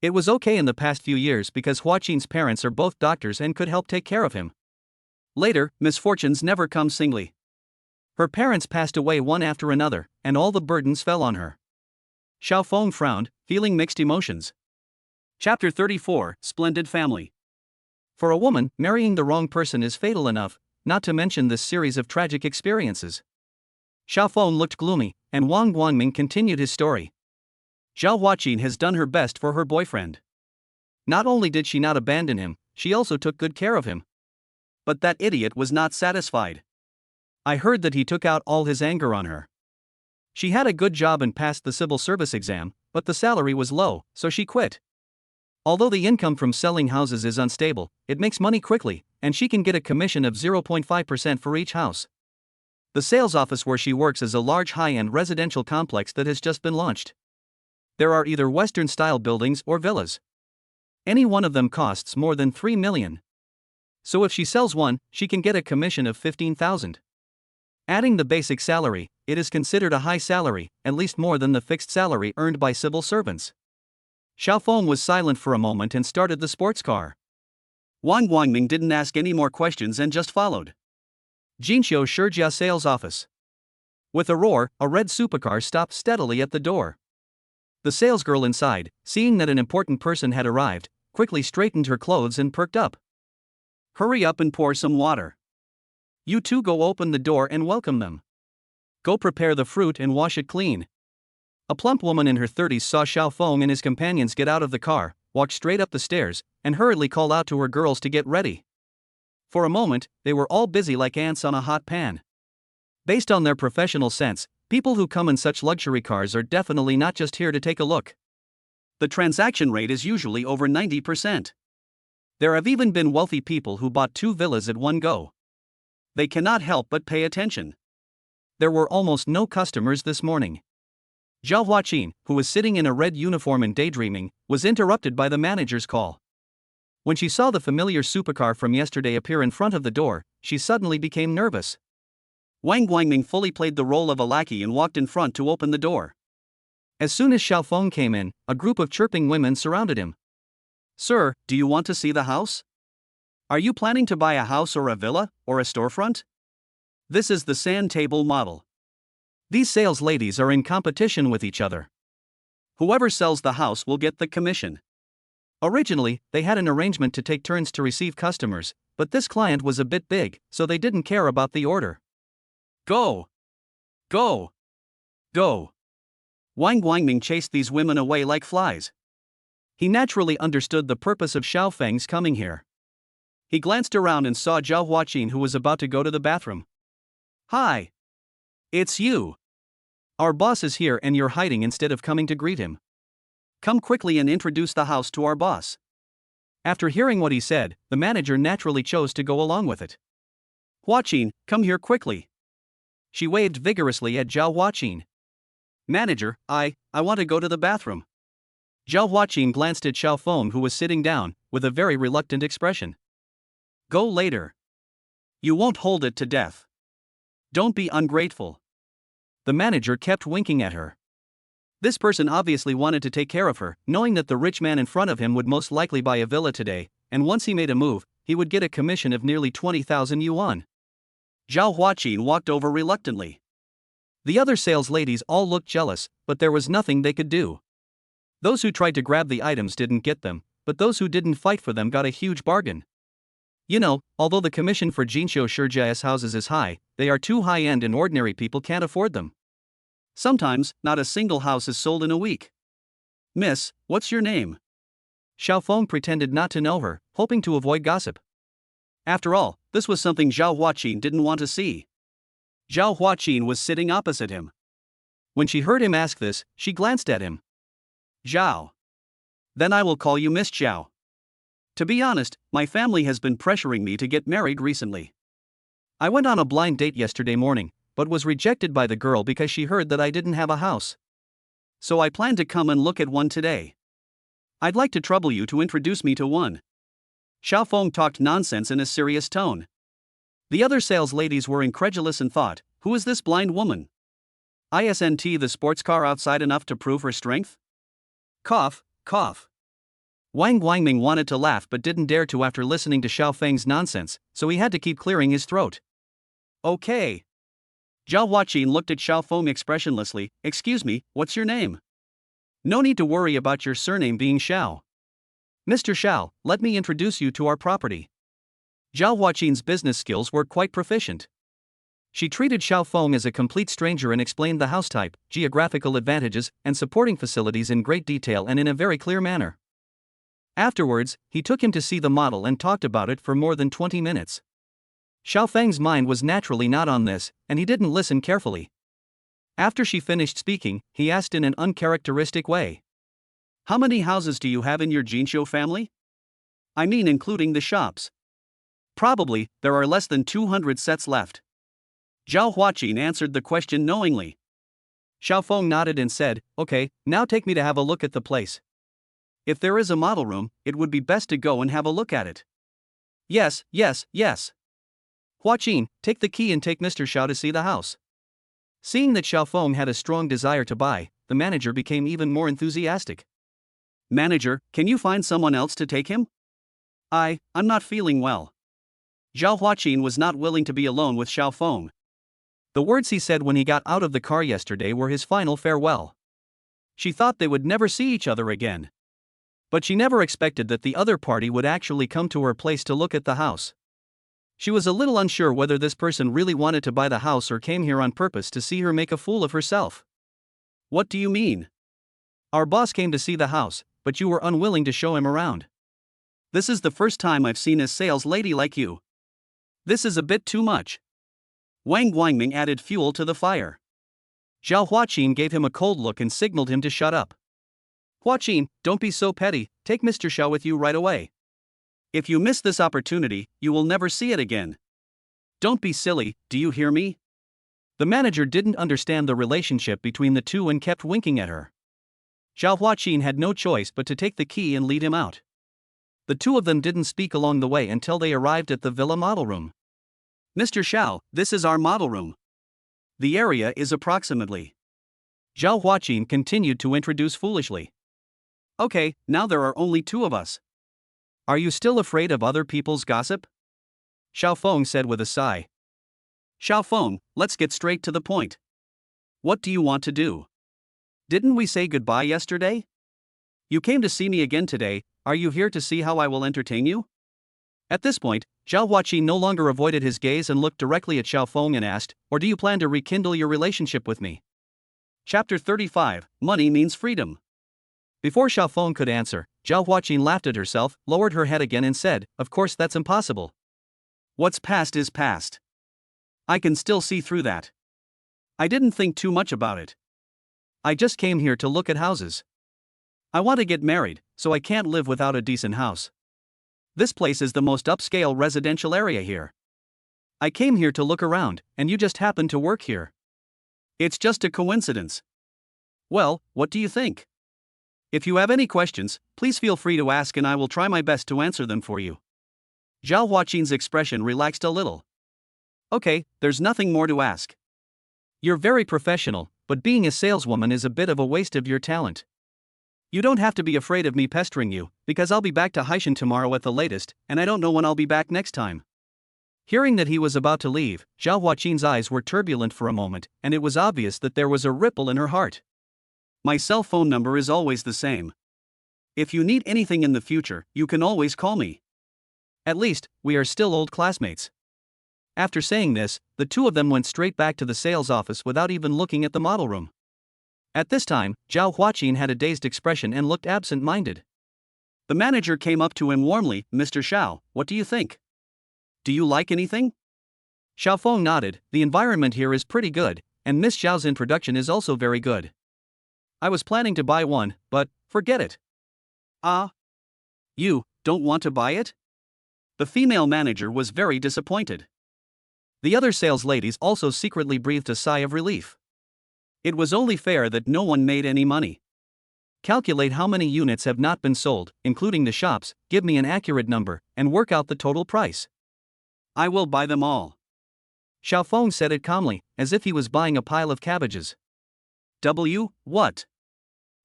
It was okay in the past few years because Huaqin's parents are both doctors and could help take care of him. Later, misfortunes never come singly. Her parents passed away one after another, and all the burdens fell on her. Xiao Feng frowned, feeling mixed emotions. Chapter 34, Splendid Family. For a woman, marrying the wrong person is fatal enough, not to mention this series of tragic experiences. Xiao Feng looked gloomy, and Wang Guangming continued his story. Zhao Huaqin has done her best for her boyfriend. Not only did she not abandon him, she also took good care of him. But that idiot was not satisfied. I heard that he took out all his anger on her. She had a good job and passed the civil service exam, but the salary was low, so she quit. Although the income from selling houses is unstable, it makes money quickly, and she can get a commission of 0.5% for each house. The sales office where she works is a large high-end residential complex that has just been launched. There are either Western-style buildings or villas. Any one of them costs more than 3 million. So if she sells one, she can get a commission of 15,000. Adding the basic salary, it is considered a high salary, at least more than the fixed salary earned by civil servants. Xiao Feng was silent for a moment and started the sports car. Wang Guangming didn't ask any more questions and just followed. Jinqiu Shijia sales office. With a roar, a red supercar stopped steadily at the door. The salesgirl inside, seeing that an important person had arrived, quickly straightened her clothes and perked up. Hurry up and pour some water. You two go open the door and welcome them. Go prepare the fruit and wash it clean. A plump woman in her 30s saw Xiao Feng and his companions get out of the car, walk straight up the stairs, and hurriedly call out to her girls to get ready. For a moment, they were all busy like ants on a hot pan. Based on their professional sense, people who come in such luxury cars are definitely not just here to take a look. The transaction rate is usually over 90%. There have even been wealthy people who bought 2 villas at one go. They cannot help but pay attention. There were almost no customers this morning. Zhao Huaqin, who was sitting in a red uniform and daydreaming, was interrupted by the manager's call. When she saw the familiar supercar from yesterday appear in front of the door, she suddenly became nervous. Wang Guangming fully played the role of a lackey and walked in front to open the door. As soon as Xiao Feng came in, a group of chirping women surrounded him. Sir, do you want to see the house? Are you planning to buy a house or a villa, or a storefront? This is the sand table model. These sales ladies are in competition with each other. Whoever sells the house will get the commission. Originally, they had an arrangement to take turns to receive customers, but this client was a bit big, so they didn't care about the order. Go! Go! Go! Wang Guangming chased these women away like flies. He naturally understood the purpose of Xiao Feng's coming here. He glanced around and saw Zhao Huaqin, who was about to go to the bathroom. Hi! It's you! Our boss is here and you're hiding instead of coming to greet him. Come quickly and introduce the house to our boss. After hearing what he said, the manager naturally chose to go along with it. Huaqin, come here quickly. She waved vigorously at Zhao Huaqin. Manager, I want to go to the bathroom. Zhao Huaqin glanced at Xiao Feng, who was sitting down, with a very reluctant expression. Go later. You won't hold it to death. Don't be ungrateful. The manager kept winking at her. This person obviously wanted to take care of her, knowing that the rich man in front of him would most likely buy a villa today, and once he made a move, he would get a commission of nearly 20,000 yuan. Zhao Huaqin walked over reluctantly. The other sales ladies all looked jealous, but there was nothing they could do. Those who tried to grab the items didn't get them, but those who didn't fight for them got a huge bargain. You know, although the commission for Jinqiu Shijia's houses is high, they are too high-end and ordinary people can't afford them. Sometimes, not a single house is sold in a week. Miss, what's your name? Xiao Feng pretended not to know her, hoping to avoid gossip. After all, this was something Zhao Huaqin didn't want to see. Zhao Huaqin was sitting opposite him. When she heard him ask this, she glanced at him. Zhao. Then I will call you Miss Zhao. To be honest, my family has been pressuring me to get married recently. I went on a blind date yesterday morning, but was rejected by the girl because she heard that I didn't have a house. So I plan to come and look at one today. I'd like to trouble you to introduce me to one. Xiao Feng talked nonsense in a serious tone. The other sales ladies were incredulous and thought, who is this blind woman? Isn't the sports car outside enough to prove her strength? Cough, cough. Wang Guangming wanted to laugh but didn't dare to after listening to Xiao Feng's nonsense, so he had to keep clearing his throat. Okay. Zhao Huaqin looked at Xiao Feng expressionlessly. Excuse me, what's your name? No need to worry about your surname being Xiao. Mr. Xiao, let me introduce you to our property. Zhao Huaqin's business skills were quite proficient. She treated Xiao Feng as a complete stranger and explained the house type, geographical advantages, and supporting facilities in great detail and in a very clear manner. Afterwards, he took him to see the model and talked about it for more than 20 minutes. Xiao Feng's mind was naturally not on this, and he didn't listen carefully. After she finished speaking, he asked in an uncharacteristic way. How many houses do you have in your Jinqiu family? I mean including the shops. Probably, there are less than 200 sets left. Zhao Huaqin answered the question knowingly. Xiao Feng nodded and said, okay, now take me to have a look at the place. If there is a model room, it would be best to go and have a look at it. Yes, yes, yes. Huaqin, take the key and take Mr. Xiao to see the house. Seeing that Xiao Feng had a strong desire to buy, the manager became even more enthusiastic. Manager, can you find someone else to take him? I'm not feeling well. Zhao Huaqin was not willing to be alone with Xiao Feng. The words he said when he got out of the car yesterday were his final farewell. She thought they would never see each other again. But she never expected that the other party would actually come to her place to look at the house. She was a little unsure whether this person really wanted to buy the house or came here on purpose to see her make a fool of herself. What do you mean? Our boss came to see the house, but you were unwilling to show him around. This is the first time I've seen a sales lady like you. This is a bit too much. Wang Guangming added fuel to the fire. Zhao Huaqin gave him a cold look and signaled him to shut up. Huaqin, don't be so petty, take Mr. Xiao with you right away. If you miss this opportunity, you will never see it again. Don't be silly, do you hear me? The manager didn't understand the relationship between the two and kept winking at her. Zhao Huaqin had no choice but to take the key and lead him out. The two of them didn't speak along the way until they arrived at the villa model room. Mr. Xiao, this is our model room. The area is approximately. Zhao Huaqin continued to introduce foolishly. Okay, now there are only two of us. Are you still afraid of other people's gossip? Xiao Feng said with a sigh. Xiao Feng, let's get straight to the point. What do you want to do? Didn't we say goodbye yesterday? You came to see me again today, are you here to see how I will entertain you? At this point, Zhao Huaqin no longer avoided his gaze and looked directly at Xiao Feng and asked, or do you plan to rekindle your relationship with me? Chapter 35, Money Means Freedom. Before Xiao Feng could answer, Zhao Huaqin laughed at herself, lowered her head again and said, of course that's impossible. What's past is past. I can still see through that. I didn't think too much about it. I just came here to look at houses. I want to get married, so I can't live without a decent house. This place is the most upscale residential area here. I came here to look around, and you just happen to work here. It's just a coincidence. Well, what do you think? If you have any questions, please feel free to ask and I will try my best to answer them for you. Zhao Huaqin's expression relaxed a little. Okay, there's nothing more to ask. You're very professional, but being a saleswoman is a bit of a waste of your talent. You don't have to be afraid of me pestering you, because I'll be back to Haishan tomorrow at the latest, and I don't know when I'll be back next time. Hearing that he was about to leave, Zhao Huaqin's eyes were turbulent for a moment, and it was obvious that there was a ripple in her heart. My cell phone number is always the same. If you need anything in the future, you can always call me. At least, we are still old classmates. After saying this, the two of them went straight back to the sales office without even looking at the model room. At this time, Zhao Huaqin had a dazed expression and looked absent-minded. The manager came up to him warmly, Mr. Xiao, what do you think? Do you like anything? Xiaofeng nodded. The environment here is pretty good, and Miss Zhao's introduction is also very good. I was planning to buy one, but forget it. Ah? You don't want to buy it? The female manager was very disappointed. The other sales ladies also secretly breathed a sigh of relief. It was only fair that no one made any money. Calculate how many units have not been sold, including the shops, give me an accurate number, and work out the total price. I will buy them all. Xiaofeng said it calmly, as if he was buying a pile of cabbages. What?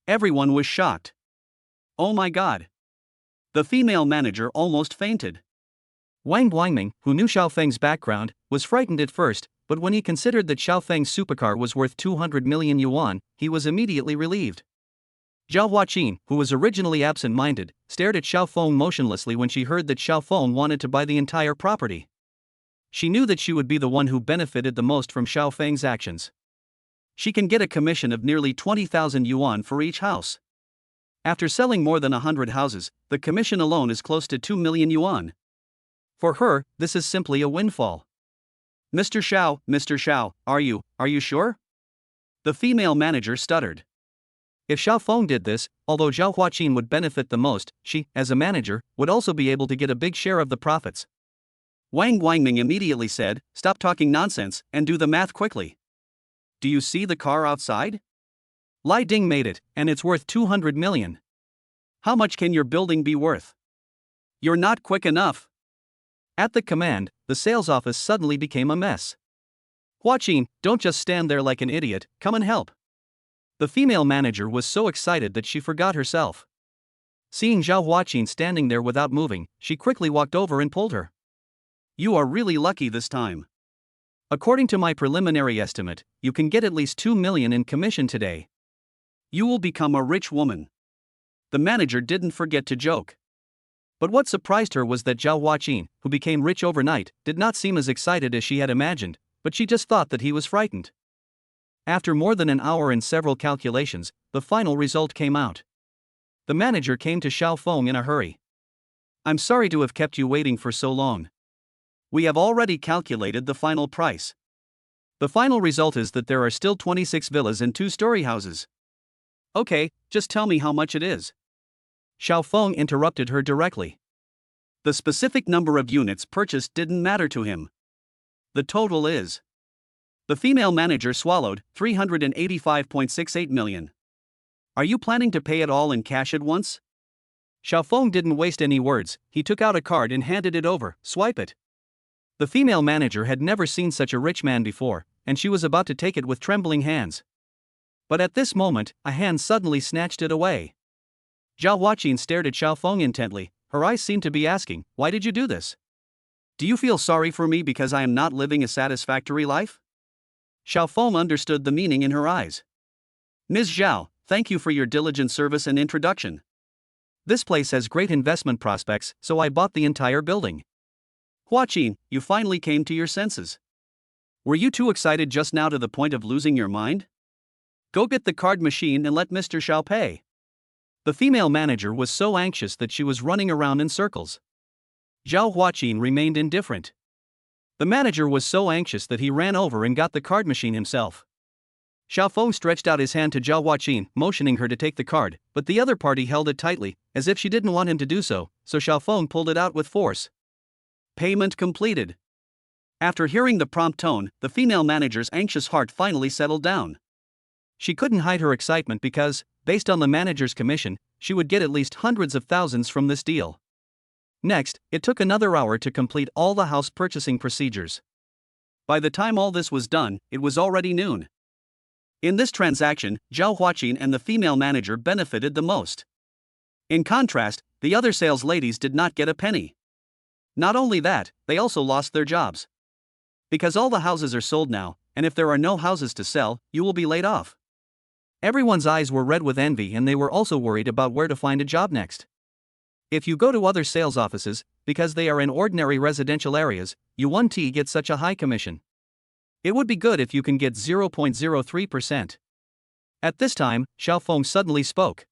Everyone was shocked. Oh my god. The female manager almost fainted. Wang Guangming, who knew Xiaofeng's background, was frightened at first, but when he considered that Xiaofeng's supercar was worth 200 million yuan, he was immediately relieved. Zhao Huaqin, who was originally absent-minded, stared at Xiaofeng motionlessly when she heard that Xiaofeng wanted to buy the entire property. She knew that she would be the one who benefited the most from Xiaofeng's actions. She can get a commission of nearly 20,000 yuan for each house. After selling more than 100 houses, the commission alone is close to 2 million yuan. For her, this is simply a windfall. Mr. Xiao, are you sure? The female manager stuttered. If Xiaofeng did this, although Zhao Huaqin would benefit the most, she, as a manager, would also be able to get a big share of the profits. Wang Guangming immediately said, "Stop talking nonsense, and do the math quickly. Do you see the car outside? Lai Ding made it, and it's worth 200 million. How much can your building be worth? You're not quick enough." At the command, the sales office suddenly became a mess. Huaqin, don't just stand there like an idiot, come and help. The female manager was so excited that she forgot herself. Seeing Zhao Huaqin standing there without moving, she quickly walked over and pulled her. You are really lucky this time. According to my preliminary estimate, you can get at least 2 million in commission today. You will become a rich woman. The manager didn't forget to joke. But what surprised her was that Zhao Huaqin, who became rich overnight, did not seem as excited as she had imagined, but she just thought that he was frightened. After more than an hour and several calculations, the final result came out. The manager came to Xiaofeng in a hurry. I'm sorry to have kept you waiting for so long. We have already calculated the final price. The final result is that there are still 26 villas and 2-story houses. Okay, just tell me how much it is. Xiaofeng interrupted her directly. The specific number of units purchased didn't matter to him. The total is. The female manager swallowed, 385.68 million. Are you planning to pay it all in cash at once? Xiaofeng didn't waste any words, he took out a card and handed it over, swipe it. The female manager had never seen such a rich man before, and she was about to take it with trembling hands. But at this moment, a hand suddenly snatched it away. Zhao Huaqin stared at Xiaofeng intently, her eyes seemed to be asking, why did you do this? Do you feel sorry for me because I am not living a satisfactory life? Xiaofeng understood the meaning in her eyes. Ms. Zhao, thank you for your diligent service and introduction. This place has great investment prospects, so I bought the entire building. Huaqin, you finally came to your senses. Were you too excited just now to the point of losing your mind? Go get the card machine and let Mr. Xiao pay. The female manager was so anxious that she was running around in circles. Zhao Huaqin remained indifferent. The manager was so anxious that he ran over and got the card machine himself. Xiaofeng stretched out his hand to Zhao Huaqin, motioning her to take the card, but the other party held it tightly, as if she didn't want him to do so Xiaofeng pulled it out with force. Payment completed. After hearing the prompt tone, the female manager's anxious heart finally settled down. She couldn't hide her excitement because, based on the manager's commission, she would get at least hundreds of thousands from this deal. Next, it took another hour to complete all the house purchasing procedures. By the time all this was done, it was already noon. In this transaction, Zhao Huaqin and the female manager benefited the most. In contrast, the other sales ladies did not get a penny. Not only that, they also lost their jobs. Because all the houses are sold now, and if there are no houses to sell, you will be laid off. Everyone's eyes were red with envy and they were also worried about where to find a job next. If you go to other sales offices, because they are in ordinary residential areas, you won't get such a high commission. It would be good if you can get 0.03%. At this time, Xiaofeng suddenly spoke.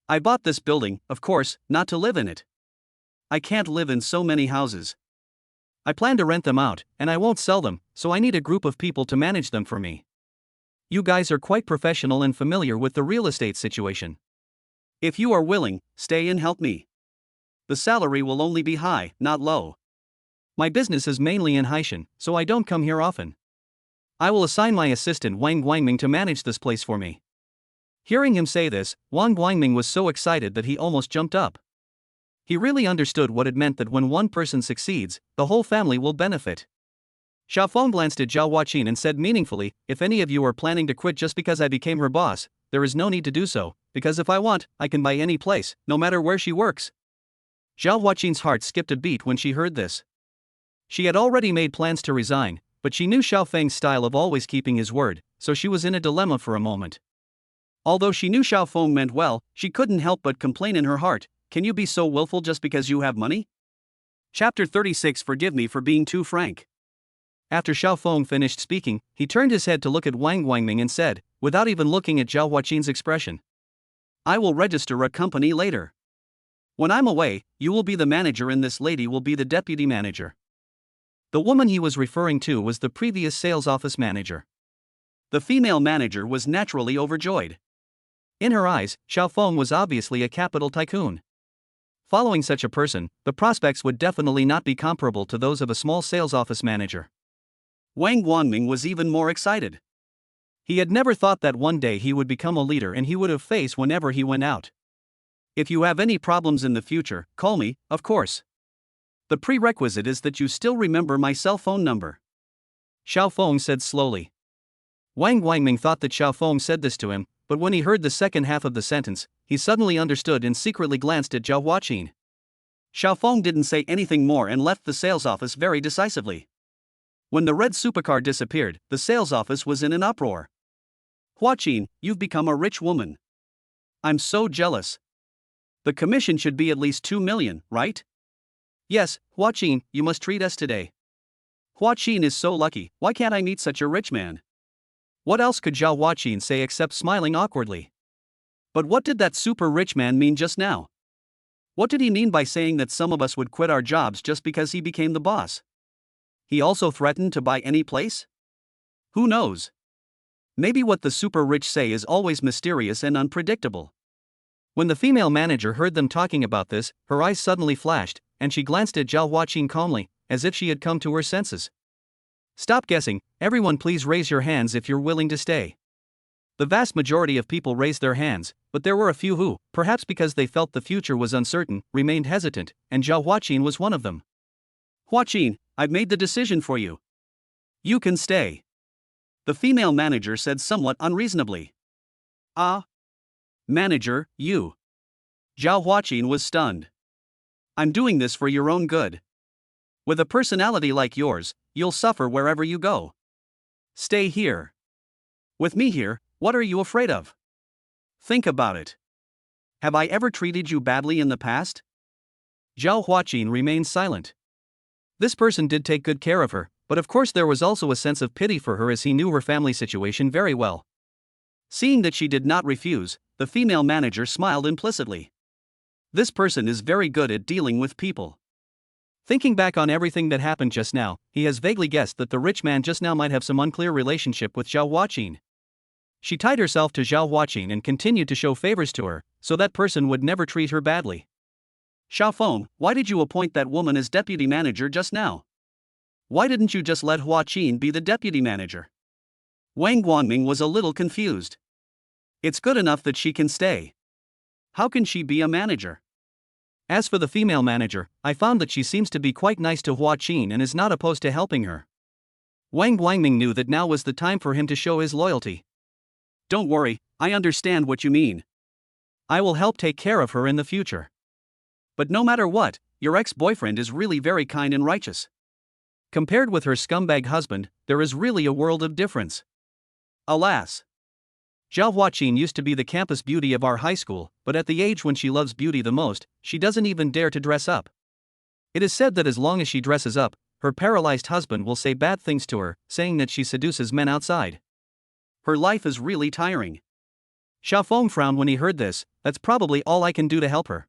I bought this building, of course, not to live in it. I can't live in so many houses. I plan to rent them out, and I won't sell them, so I need a group of people to manage them for me. You guys are quite professional and familiar with the real estate situation. If you are willing, stay and help me. The salary will only be high, not low. My business is mainly in Haishan, so I don't come here often. I will assign my assistant Wang Guangming to manage this place for me. Hearing him say this, Wang Guangming was so excited that he almost jumped up. He really understood what it meant that when one person succeeds, the whole family will benefit. Xiaofeng glanced at Zhao Huaqin and said meaningfully, if any of you are planning to quit just because I became her boss, there is no need to do so, because if I want, I can buy any place, no matter where she works. Zhao Huaqin's heart skipped a beat when she heard this. She had already made plans to resign, but she knew Xiaofeng's style of always keeping his word, so she was in a dilemma for a moment. Although she knew Xiaofeng meant well, she couldn't help but complain in her heart, can you be so willful just because you have money? Chapter 36 Forgive me for being too frank. After Xiaofeng finished speaking, he turned his head to look at Wang Guangming and said, without even looking at Zhao Huaqin's expression, I will register a company later. When I'm away, you will be the manager and this lady will be the deputy manager. The woman he was referring to was the previous sales office manager. The female manager was naturally overjoyed. In her eyes, Xiaofeng was obviously a capital tycoon. Following such a person, the prospects would definitely not be comparable to those of a small sales office manager. Wang Guangming was even more excited. He had never thought that one day he would become a leader and he would have face whenever he went out. If you have any problems in the future, call me, of course. The prerequisite is that you still remember my cell phone number. Xiaofeng said slowly. Wang Guangming thought that Xiaofeng said this to him, but when he heard the second half of the sentence, he suddenly understood and secretly glanced at Zhao Huaqin. Xiaofeng didn't say anything more and left the sales office very decisively. When the red supercar disappeared, the sales office was in an uproar. Huaqin, you've become a rich woman. I'm so jealous. The commission should be at least 2 million, right? Yes, Huaqin, you must treat us today. Huaqin is so lucky, why can't I meet such a rich man? What else could Zhao Huaqin say except smiling awkwardly? But what did that super rich man mean just now? What did he mean by saying that some of us would quit our jobs just because he became the boss? He also threatened to buy any place? Who knows? Maybe what the super rich say is always mysterious and unpredictable. When the female manager heard them talking about this, her eyes suddenly flashed, and she glanced at Zhao Huaqin calmly, as if she had come to her senses. Stop guessing, everyone please raise your hands if you're willing to stay. The vast majority of people raised their hands, but there were a few who, perhaps because they felt the future was uncertain, remained hesitant, and Zhao Huaqin was one of them. Huaqin, I've made the decision for you. You can stay. The female manager said somewhat unreasonably. Ah? Manager, you. Zhao Huaqin was stunned. I'm doing this for your own good. With a personality like yours, you'll suffer wherever you go. Stay here. With me here, what are you afraid of? Think about it. Have I ever treated you badly in the past? Zhao Huaqin remained silent. This person did take good care of her, but of course there was also a sense of pity for her as he knew her family situation very well. Seeing that she did not refuse, the female manager smiled implicitly. This person is very good at dealing with people. Thinking back on everything that happened just now, he has vaguely guessed that the rich man just now might have some unclear relationship with Zhao Huaqin. She tied herself to Zhao Huaqin and continued to show favors to her, so that person would never treat her badly. Xiaofeng, why did you appoint that woman as deputy manager just now? Why didn't you just let Huaqin be the deputy manager? Wang Guangming was a little confused. It's good enough that she can stay. How can she be a manager? As for the female manager, I found that she seems to be quite nice to Huaqin and is not opposed to helping her. Wang Guangming knew that now was the time for him to show his loyalty. Don't worry, I understand what you mean. I will help take care of her in the future. But no matter what, your ex-boyfriend is really very kind and righteous. Compared with her scumbag husband, there is really a world of difference. Alas. Zhao Huaqin used to be the campus beauty of our high school, but at the age when she loves beauty the most, she doesn't even dare to dress up. It is said that as long as she dresses up, her paralyzed husband will say bad things to her, saying that she seduces men outside. Her life is really tiring. Xiaofeng frowned when he heard this. That's probably all I can do to help her.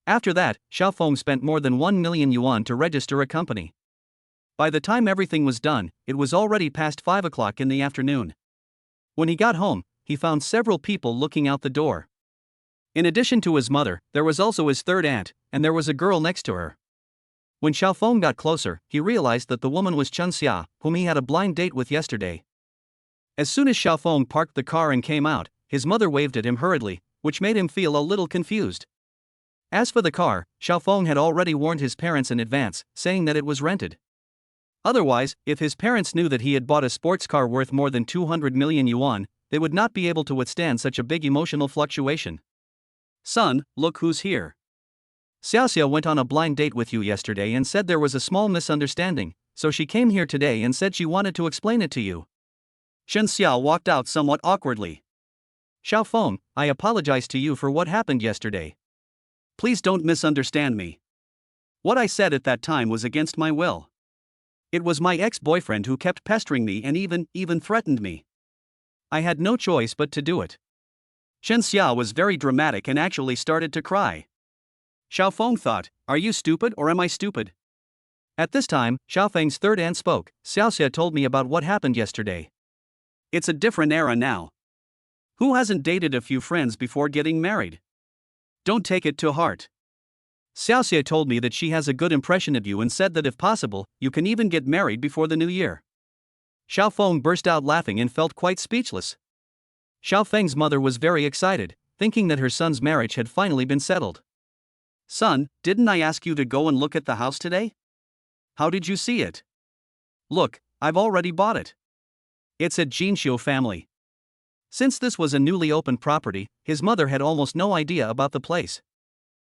After that, Xiaofeng spent more than 1 million yuan to register a company. By the time everything was done, it was already past 5 o'clock in the afternoon. When he got home, he found several people looking out the door. In addition to his mother, there was also his third aunt, and there was a girl next to her. When Xiaofeng got closer, he realized that the woman was Chen Xia, whom he had a blind date with yesterday. As soon as Xiaofeng parked the car and came out, his mother waved at him hurriedly, which made him feel a little confused. As for the car, Xiaofeng had already warned his parents in advance, saying that it was rented. Otherwise, if his parents knew that he had bought a sports car worth more than 200 million yuan, they would not be able to withstand such a big emotional fluctuation. Son, look who's here. Xiaoxia went on a blind date with you yesterday and said there was a small misunderstanding, so she came here today and said she wanted to explain it to you. Shen Xia walked out somewhat awkwardly. Xiaofeng, I apologize to you for what happened yesterday. Please don't misunderstand me. What I said at that time was against my will. It was my ex-boyfriend who kept pestering me and even threatened me. I had no choice but to do it. Shen Xia was very dramatic and actually started to cry. Xiaofeng thought, are you stupid or am I stupid? At this time, Xiaofeng's third aunt spoke. Xiaoxia told me about what happened yesterday. It's a different era now. Who hasn't dated a few friends before getting married? Don't take it to heart. Xiaoxia told me that she has a good impression of you and said that if possible, you can even get married before the new year. Xiaofeng burst out laughing and felt quite speechless. Xiaofeng's mother was very excited, thinking that her son's marriage had finally been settled. Son, didn't I ask you to go and look at the house today? How did you see it? Look, I've already bought it. It's at Jinxiu family. Since this was a newly opened property, his mother had almost no idea about the place.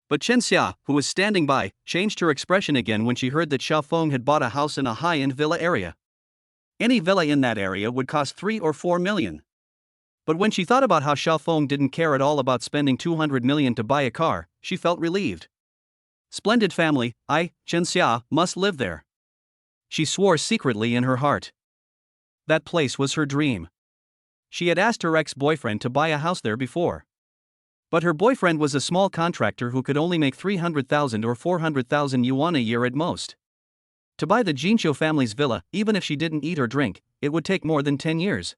But Chen Xia, who was standing by, changed her expression again when she heard that Xiaofeng had bought a house in a high-end villa area. Any villa in that area would cost 3 or 4 million. But when she thought about how Xiaofeng didn't care at all about spending 200 million to buy a car, she felt relieved. Splendid family, Chen Xia, must live there. She swore secretly in her heart. That place was her dream. She had asked her ex-boyfriend to buy a house there before. But her boyfriend was a small contractor who could only make 300,000 or 400,000 yuan a year at most. To buy the Jinxiu family's villa, even if she didn't eat or drink, it would take more than 10 years.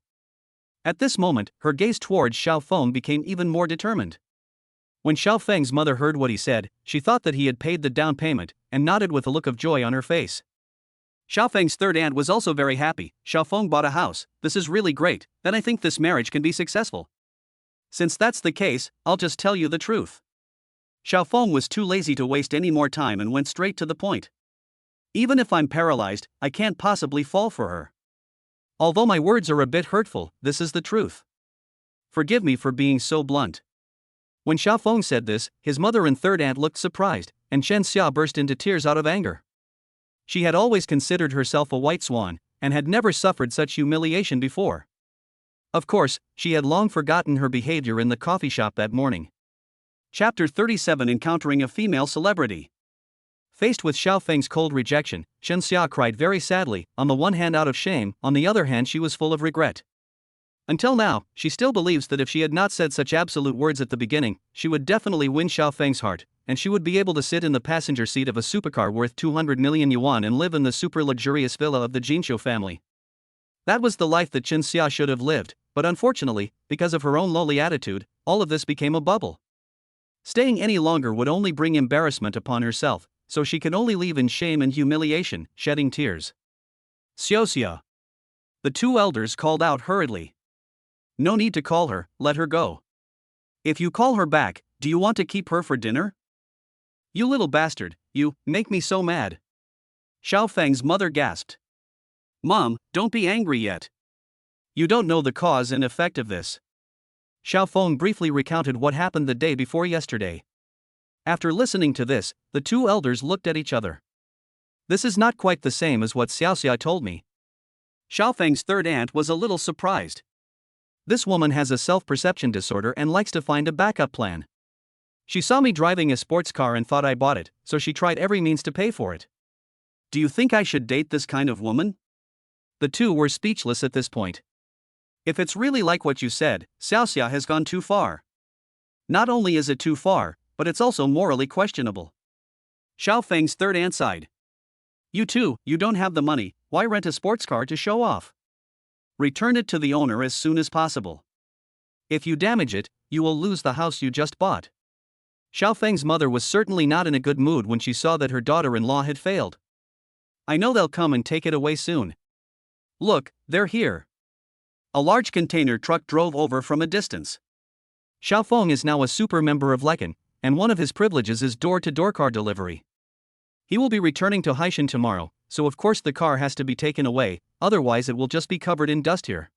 At this moment, her gaze towards Xiaofeng became even more determined. When Xiaofeng's mother heard what he said, she thought that he had paid the down payment, and nodded with a look of joy on her face. Xiaofeng's third aunt was also very happy. Xiaofeng bought a house, this is really great, then I think this marriage can be successful. Since that's the case, I'll just tell you the truth. Xiaofeng was too lazy to waste any more time and went straight to the point. Even if I'm paralyzed, I can't possibly fall for her. Although my words are a bit hurtful, this is the truth. Forgive me for being so blunt. When Xiaofeng said this, his mother and third aunt looked surprised, and Chen Xia burst into tears out of anger. She had always considered herself a white swan, and had never suffered such humiliation before. Of course, she had long forgotten her behavior in the coffee shop that morning. Chapter 37: Encountering a female celebrity. Faced with Xiaofeng's cold rejection, Chen Xia cried very sadly, on the one hand out of shame, on the other hand she was full of regret. Until now, she still believes that if she had not said such absolute words at the beginning, she would definitely win Xiaofeng's heart, and she would be able to sit in the passenger seat of a supercar worth 200 million yuan and live in the super luxurious villa of the Jinxiu family. That was the life that Chen Xia should have lived, but unfortunately, because of her own lowly attitude, all of this became a bubble. Staying any longer would only bring embarrassment upon herself, so she could only leave in shame and humiliation, shedding tears. Xiaoxia. The two elders called out hurriedly. No need to call her, let her go. If you call her back, do you want to keep her for dinner? You little bastard, you make me so mad. Xiaofeng's mother gasped. Mom, don't be angry yet. You don't know the cause and effect of this. Xiaofeng briefly recounted what happened the day before yesterday. After listening to this, the two elders looked at each other. This is not quite the same as what Xiaoxia told me. Xiaofeng's third aunt was a little surprised. This woman has a self-perception disorder and likes to find a backup plan. She saw me driving a sports car and thought I bought it, so she tried every means to pay for it. Do you think I should date this kind of woman? The two were speechless at this point. If it's really like what you said, Xiaoxia has gone too far. Not only is it too far, but it's also morally questionable. Xiaofeng's third aunt sighed. You don't have the money, why rent a sports car to show off? Return it to the owner as soon as possible. If you damage it, you will lose the house you just bought. Xiao Feng's mother was certainly not in a good mood when she saw that her daughter-in-law had failed. I know they'll come and take it away soon. Look, they're here. A large container truck drove over from a distance. Xiao Feng is now a super member of Lekin, and one of his privileges is door-to-door car delivery. He will be returning to Haishan tomorrow, so of course the car has to be taken away, otherwise it will just be covered in dust here.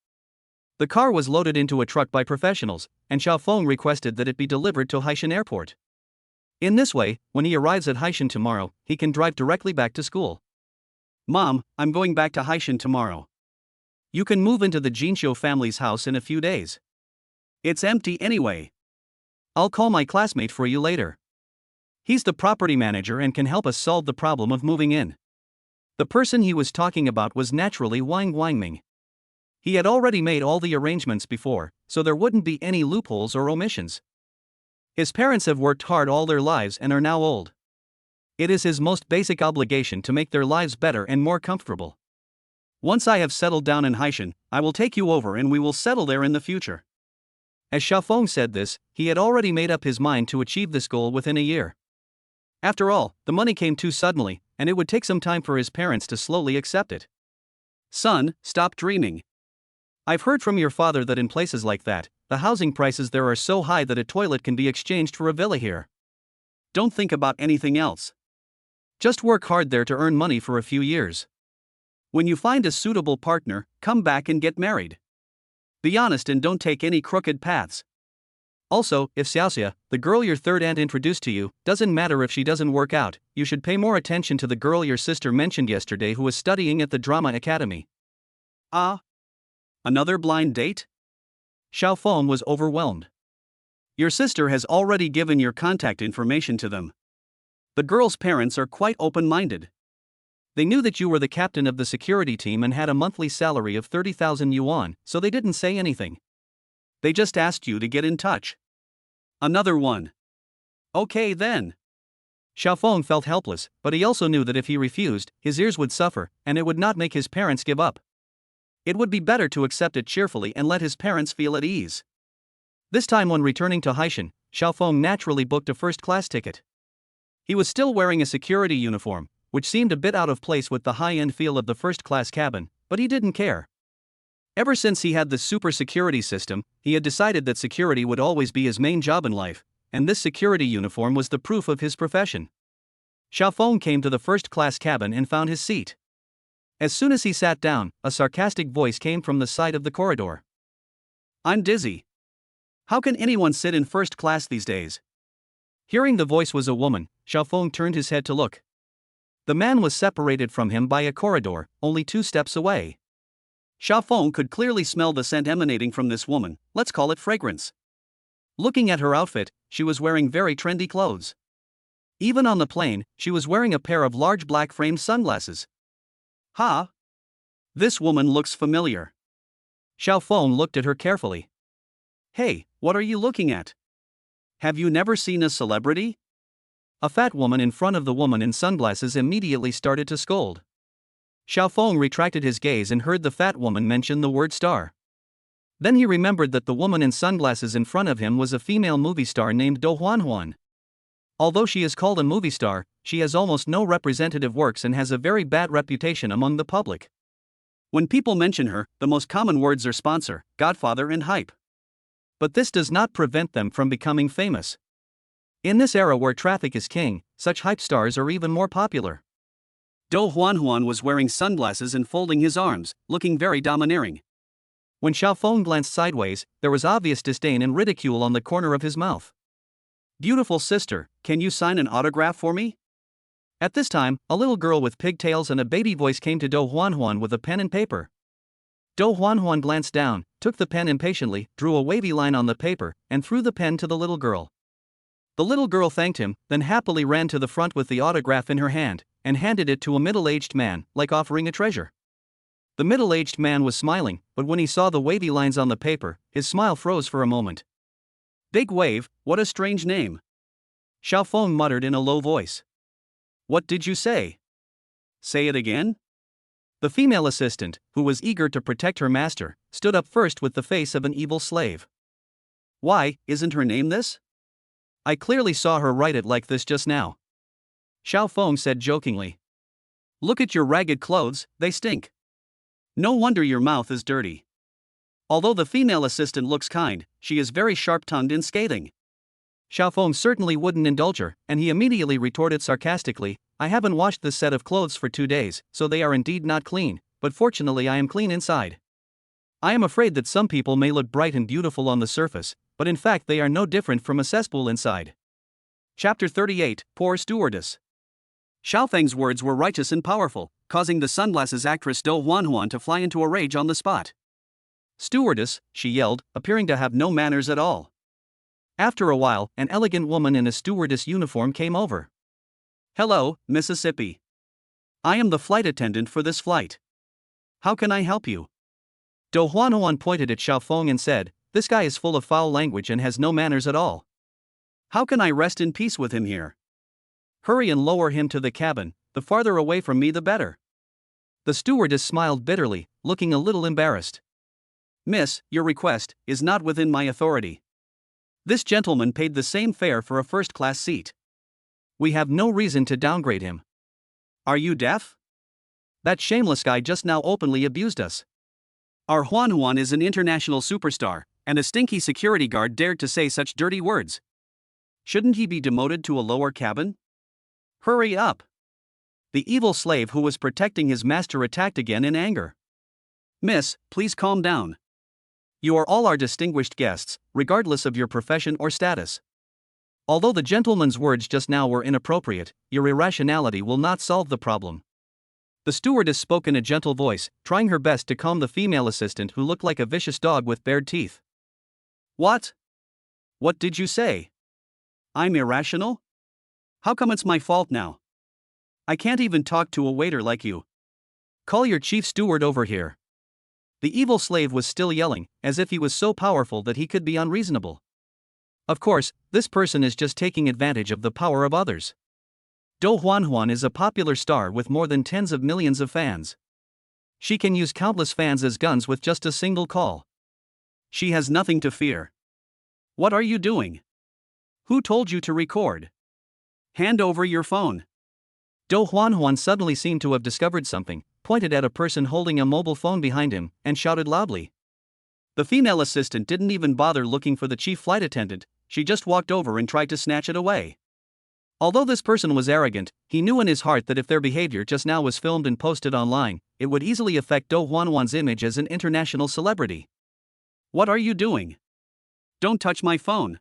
The car was loaded into a truck by professionals, and Xiao Feng requested that it be delivered to Haishan Airport. In this way, when he arrives at Haishan tomorrow, he can drive directly back to school. Mom, I'm going back to Haishan tomorrow. You can move into the Jinxiu family's house in a few days. It's empty anyway. I'll call my classmate for you later. He's the property manager and can help us solve the problem of moving in. The person he was talking about was naturally Wang Wangming. He had already made all the arrangements before, so there wouldn't be any loopholes or omissions. His parents have worked hard all their lives and are now old. It is his most basic obligation to make their lives better and more comfortable. Once I have settled down in Haishan, I will take you over and we will settle there in the future. As Xiao Feng said this, he had already made up his mind to achieve this goal within a year. After all, the money came too suddenly, and it would take some time for his parents to slowly accept it. Son, stop dreaming. I've heard from your father that in places like that, the housing prices there are so high that a toilet can be exchanged for a villa here. Don't think about anything else. Just work hard there to earn money for a few years. When you find a suitable partner, come back and get married. Be honest and don't take any crooked paths. Also, if Xiaoxia, the girl your third aunt introduced to you, doesn't matter if she doesn't work out, you should pay more attention to the girl your sister mentioned yesterday who was studying at the drama academy. Ah? Another blind date? Xiao Feng was overwhelmed. Your sister has already given your contact information to them. The girl's parents are quite open-minded. They knew that you were the captain of the security team and had a monthly salary of 30,000 yuan, so they didn't say anything. They just asked you to get in touch. Another one. Okay then. Xiao Feng felt helpless, but he also knew that if he refused, his ears would suffer, and it would not make his parents give up. It would be better to accept it cheerfully and let his parents feel at ease. This time when returning to Haishan, Xiao Feng naturally booked a first-class ticket. He was still wearing a security uniform, which seemed a bit out of place with the high-end feel of the first-class cabin, but he didn't care. Ever since he had the super security system, he had decided that security would always be his main job in life, and this security uniform was the proof of his profession. Xiao Feng came to the first-class cabin and found his seat. As soon as he sat down, a sarcastic voice came from the side of the corridor. I'm dizzy. How can anyone sit in first class these days? Hearing the voice was a woman, Xiao Feng turned his head to look. The man was separated from him by a corridor, only 2 steps away. Xiao Feng could clearly smell the scent emanating from this woman, let's call it fragrance. Looking at her outfit, she was wearing very trendy clothes. Even on the plane, she was wearing a pair of large black-framed sunglasses. Ha! This woman looks familiar. Xiao Feng looked at her carefully. Hey, what are you looking at? Have you never seen a celebrity? A fat woman in front of the woman in sunglasses immediately started to scold. Xiao Feng retracted his gaze and heard the fat woman mention the word star. Then he remembered that the woman in sunglasses in front of him was a female movie star named Do Huanhuan. Although she is called a movie star, she has almost no representative works and has a very bad reputation among the public. When people mention her, the most common words are sponsor, godfather and hype. But this does not prevent them from becoming famous. In this era where traffic is king, such hype stars are even more popular. Do Huanhuan was wearing sunglasses and folding his arms, looking very domineering. When Xiao Feng glanced sideways, there was obvious disdain and ridicule on the corner of his mouth. Beautiful sister, can you sign an autograph for me? At this time, a little girl with pigtails and a baby voice came to Do Huanhuan with a pen and paper. Do Huanhuan glanced down, took the pen impatiently, drew a wavy line on the paper, and threw the pen to the little girl. The little girl thanked him, then happily ran to the front with the autograph in her hand, and handed it to a middle-aged man, like offering a treasure. The middle-aged man was smiling, but when he saw the wavy lines on the paper, his smile froze for a moment. Big Wave, what a strange name. Xiao Feng muttered in a low voice. What did you say? Say it again? The female assistant, who was eager to protect her master, stood up first with the face of an evil slave. Why, isn't her name this? I clearly saw her write it like this just now. Xiao Feng said jokingly. Look at your ragged clothes, they stink. No wonder your mouth is dirty. Although the female assistant looks kind, she is very sharp-tongued and scathing. Xiao Feng certainly wouldn't indulge her, and he immediately retorted sarcastically, I haven't washed this set of clothes for 2 days, so they are indeed not clean, but fortunately I am clean inside. I am afraid that some people may look bright and beautiful on the surface, but in fact they are no different from a cesspool inside. Chapter 38, Poor Stewardess. Xiao Feng's words were righteous and powerful, causing the sunglasses actress Dou Huanhuan to fly into a rage on the spot. Stewardess, she yelled, appearing to have no manners at all. After a while, an elegant woman in a stewardess uniform came over. Hello, Mississippi. I am the flight attendant for this flight. How can I help you? Dou Huanhuan pointed at Xiao Feng and said, this guy is full of foul language and has no manners at all. How can I rest in peace with him here? Hurry and lower him to the cabin, the farther away from me the better. The stewardess smiled bitterly, looking a little embarrassed. Miss, your request is not within my authority. This gentleman paid the same fare for a first-class seat. We have no reason to downgrade him. Are you deaf? That shameless guy just now openly abused us. Our Huanhuan is an international superstar, and a stinky security guard dared to say such dirty words. Shouldn't he be demoted to a lower cabin? Hurry up! The evil slave who was protecting his master attacked again in anger. Miss, please calm down. You are all our distinguished guests, regardless of your profession or status. Although the gentleman's words just now were inappropriate, your irrationality will not solve the problem. The stewardess spoke in a gentle voice, trying her best to calm the female assistant who looked like a vicious dog with bared teeth. What? What did you say? I'm irrational? How come it's my fault now? I can't even talk to a waiter like you. Call your chief steward over here. The evil slave was still yelling, as if he was so powerful that he could be unreasonable. Of course, this person is just taking advantage of the power of others. Dou Huanhuan is a popular star with more than tens of millions of fans. She can use countless fans as guns with just a single call. She has nothing to fear. What are you doing? Who told you to record? Hand over your phone. Dou Huanhuan suddenly seemed to have discovered something, pointed at a person holding a mobile phone behind him, and shouted loudly. The female assistant didn't even bother looking for the chief flight attendant, she just walked over and tried to snatch it away. Although this person was arrogant, he knew in his heart that if their behavior just now was filmed and posted online, it would easily affect Dou Huanhuan's image as an international celebrity. What are you doing? Don't touch my phone.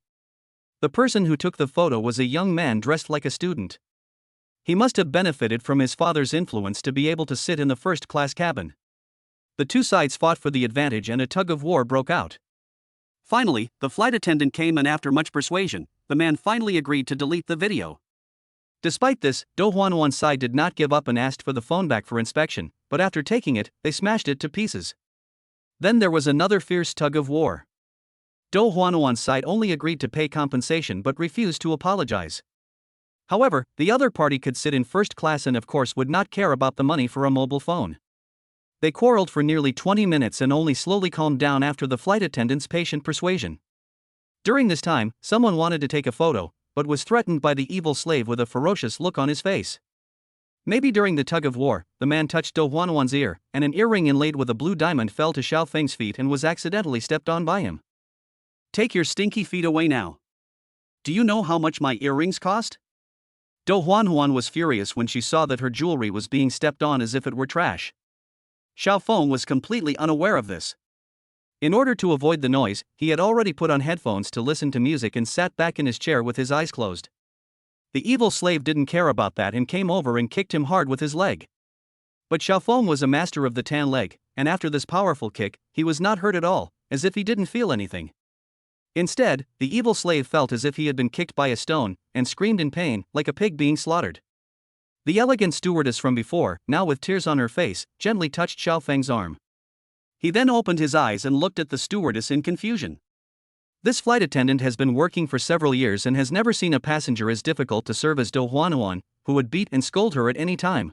The person who took the photo was a young man dressed like a student. He must have benefited from his father's influence to be able to sit in the first-class cabin. The two sides fought for the advantage and a tug-of-war broke out. Finally, the flight attendant came and after much persuasion, the man finally agreed to delete the video. Despite this, Dou Huanhuan's side did not give up and asked for the phone back for inspection, but after taking it, they smashed it to pieces. Then there was another fierce tug-of-war. Dou Huanhuan's side only agreed to pay compensation but refused to apologize. However, the other party could sit in first class and of course would not care about the money for a mobile phone. They quarreled for nearly 20 minutes and only slowly calmed down after the flight attendant's patient persuasion. During this time, someone wanted to take a photo, but was threatened by the evil slave with a ferocious look on his face. Maybe during the tug-of-war, the man touched Dou Huanhuan's ear, and an earring inlaid with a blue diamond fell to Xiao Feng's feet and was accidentally stepped on by him. Take your stinky feet away now. Do you know how much my earrings cost? Dou Huanhuan was furious when she saw that her jewelry was being stepped on as if it were trash. Xiao Feng was completely unaware of this. In order to avoid the noise, he had already put on headphones to listen to music and sat back in his chair with his eyes closed. The evil slave didn't care about that and came over and kicked him hard with his leg. But Xiao Feng was a master of the tan leg, and after this powerful kick, he was not hurt at all, as if he didn't feel anything. Instead, the evil slave felt as if he had been kicked by a stone, and screamed in pain, like a pig being slaughtered. The elegant stewardess from before, now with tears on her face, gently touched Xiao Feng's arm. He then opened his eyes and looked at the stewardess in confusion. This flight attendant has been working for several years and has never seen a passenger as difficult to serve as Dou Huanhuan, who would beat and scold her at any time.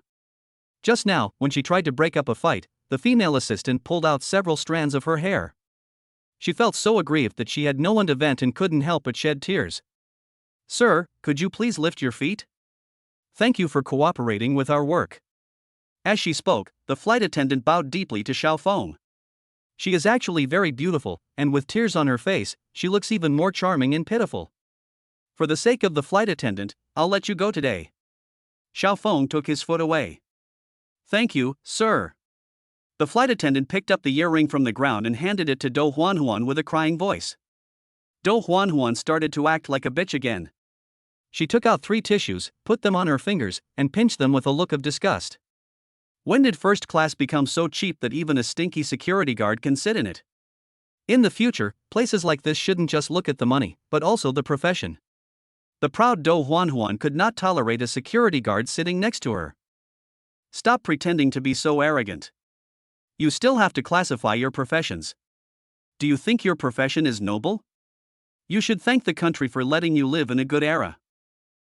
Just now, when she tried to break up a fight, the female assistant pulled out several strands of her hair. She felt so aggrieved that she had no one to vent and couldn't help but shed tears. "Sir, could you please lift your feet? Thank you for cooperating with our work." As she spoke, the flight attendant bowed deeply to Xiaofeng. She is actually very beautiful, and with tears on her face, she looks even more charming and pitiful. "For the sake of the flight attendant, I'll let you go today." Xiaofeng took his foot away. "Thank you, sir." The flight attendant picked up the earring from the ground and handed it to Do Huanhuan with a crying voice. Do Huanhuan started to act like a bitch again. She took out 3 tissues, put them on her fingers, and pinched them with a look of disgust. When did first class become so cheap that even a stinky security guard can sit in it? In the future, places like this shouldn't just look at the money, but also the profession. The proud Do Huanhuan could not tolerate a security guard sitting next to her. "Stop pretending to be so arrogant. You still have to classify your professions. Do you think your profession is noble? You should thank the country for letting you live in a good era.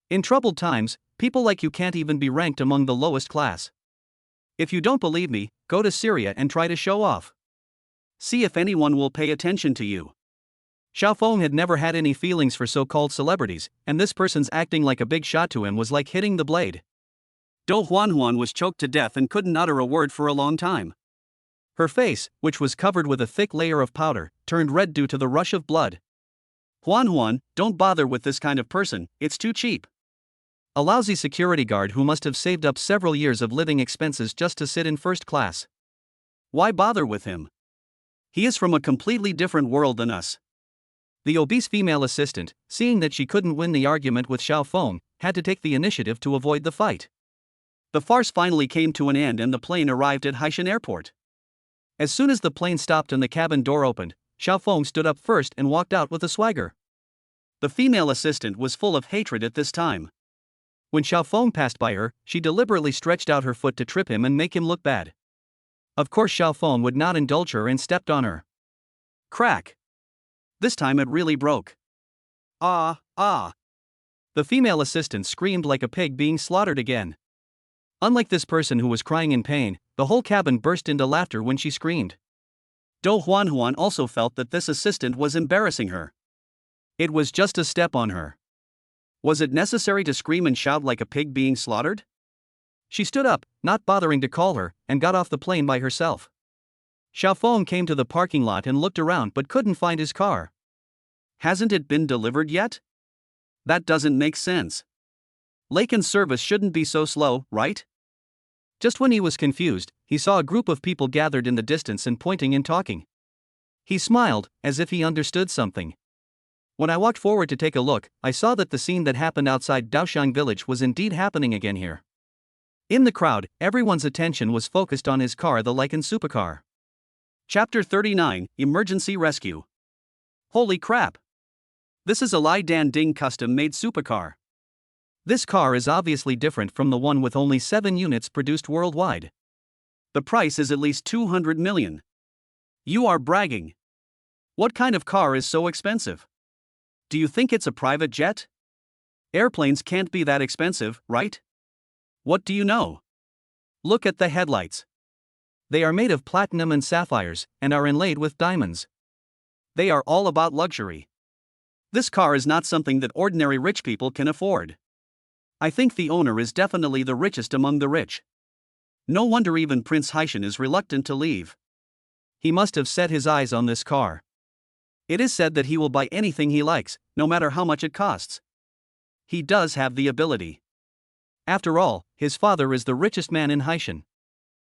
In troubled times, people like you can't even be ranked among the lowest class. If you don't believe me, go to Syria and try to show off. See if anyone will pay attention to you." Xiaofeng had never had any feelings for so-called celebrities, and this person's acting like a big shot to him was like hitting the blade. Do Huanhuan was choked to death and couldn't utter a word for a long time. Her face, which was covered with a thick layer of powder, turned red due to the rush of blood. "Huanhuan, don't bother with this kind of person, it's too cheap. A lousy security guard who must have saved up several years of living expenses just to sit in first class. Why bother with him? He is from a completely different world than us." The obese female assistant, seeing that she couldn't win the argument with Xiaofeng, had to take the initiative to avoid the fight. The farce finally came to an end and the plane arrived at Haishan Airport. As soon as the plane stopped and the cabin door opened, Xiaofeng stood up first and walked out with a swagger. The female assistant was full of hatred at this time. When Xiaofeng passed by her, she deliberately stretched out her foot to trip him and make him look bad. Of course Xiaofeng would not indulge her and stepped on her. Crack! This time it really broke. Ah, ah! The female assistant screamed like a pig being slaughtered again. Unlike this person who was crying in pain, the whole cabin burst into laughter when she screamed. Do Huanhuan also felt that this assistant was embarrassing her. It was just a step on her. Was it necessary to scream and shout like a pig being slaughtered? She stood up, not bothering to call her, and got off the plane by herself. Xiaofeng came to the parking lot and looked around but couldn't find his car. Hasn't it been delivered yet? That doesn't make sense. Laken's service shouldn't be so slow, right? Just when he was confused, he saw a group of people gathered in the distance and pointing and talking. He smiled, as if he understood something. When I walked forward to take a look, I saw that the scene that happened outside Daoxiang village was indeed happening again here. In the crowd, everyone's attention was focused on his car, the Lycan supercar. Chapter 39, Emergency Rescue. Holy crap! This is a Lai Dan Ding custom-made supercar. This car is obviously different from the one with only 7 units produced worldwide. The price is at least 200 million. You are bragging. What kind of car is so expensive? Do you think it's a private jet? Airplanes can't be that expensive, right? What do you know? Look at the headlights. They are made of platinum and sapphires, and are inlaid with diamonds. They are all about luxury. This car is not something that ordinary rich people can afford. I think the owner is definitely the richest among the rich. No wonder even Prince Haishan is reluctant to leave. He must have set his eyes on this car. It is said that he will buy anything he likes, no matter how much it costs. He does have the ability. After all, his father is the richest man in Haishan.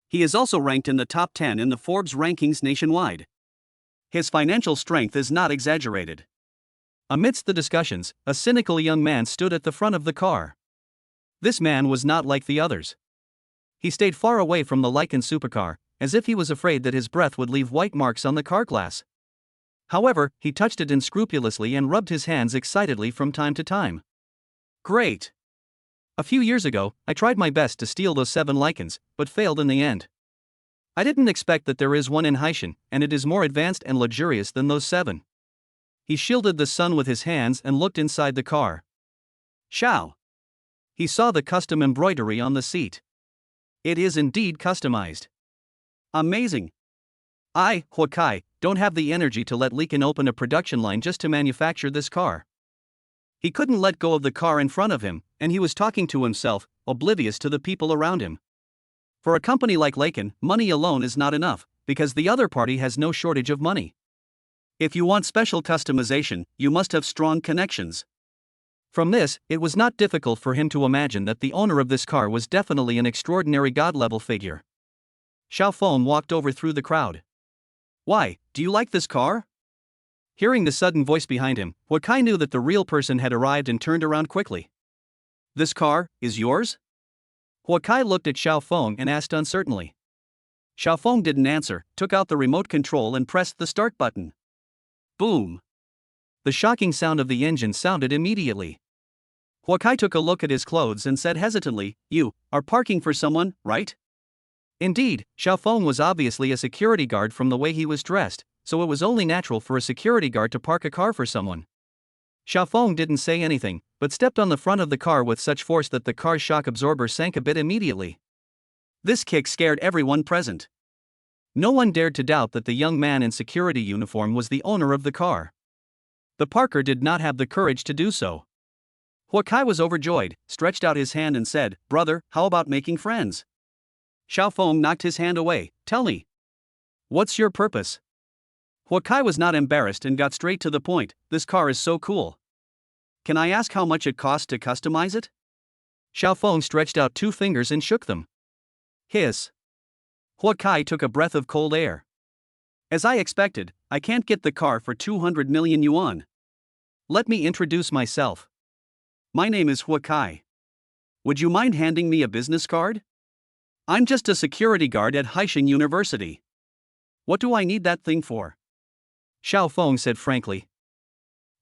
He is also ranked in the top 10 in the Forbes rankings nationwide. His financial strength is not exaggerated. Amidst the discussions, a cynical young man stood at the front of the car. This man was not like the others. He stayed far away from the Lycan supercar, as if he was afraid that his breath would leave white marks on the car glass. However, he touched it unscrupulously and rubbed his hands excitedly from time to time. Great! A few years ago, I tried my best to steal those 7 Lycans, but failed in the end. I didn't expect that there is one in Haishan, and it is more advanced and luxurious than those 7. He shielded the sun with his hands and looked inside the car. Shao! He saw the custom embroidery on the seat. It is indeed customized. Amazing. I, Huakai, don't have the energy to let Leakin open a production line just to manufacture this car. He couldn't let go of the car in front of him, and he was talking to himself, oblivious to the people around him. For a company like Leakin, money alone is not enough, because the other party has no shortage of money. If you want special customization, you must have strong connections. From this, it was not difficult for him to imagine that the owner of this car was definitely an extraordinary god-level figure. Xiaofeng walked over through the crowd. Why, do you like this car? Hearing the sudden voice behind him, Huakai knew that the real person had arrived and turned around quickly. This car is yours? Huakai looked at Xiaofeng and asked uncertainly. Xiaofeng didn't answer, took out the remote control and pressed the start button. Boom! The shocking sound of the engine sounded immediately. Huakai took a look at his clothes and said hesitantly, "You are parking for someone, right?" Indeed, Xiaofeng was obviously a security guard from the way he was dressed, so it was only natural for a security guard to park a car for someone. Xiaofeng didn't say anything, but stepped on the front of the car with such force that the car's shock absorber sank a bit immediately. This kick scared everyone present. No one dared to doubt that the young man in security uniform was the owner of the car. The parker did not have the courage to do so. Huakai was overjoyed, stretched out his hand and said, "Brother, how about making friends?" Xiaofeng knocked his hand away. "Tell me. What's your purpose?" Huakai was not embarrassed and got straight to the point. "This car is so cool. Can I ask how much it costs to customize it?" Xiaofeng stretched out 2 fingers and shook them. Hiss. Huakai took a breath of cold air. "As I expected, I can't get the car for 200 million yuan. Let me introduce myself. My name is Huakai. Would you mind handing me a business card? I'm just a security guard at Haishan University. What do I need that thing for?" Xiaofeng said frankly.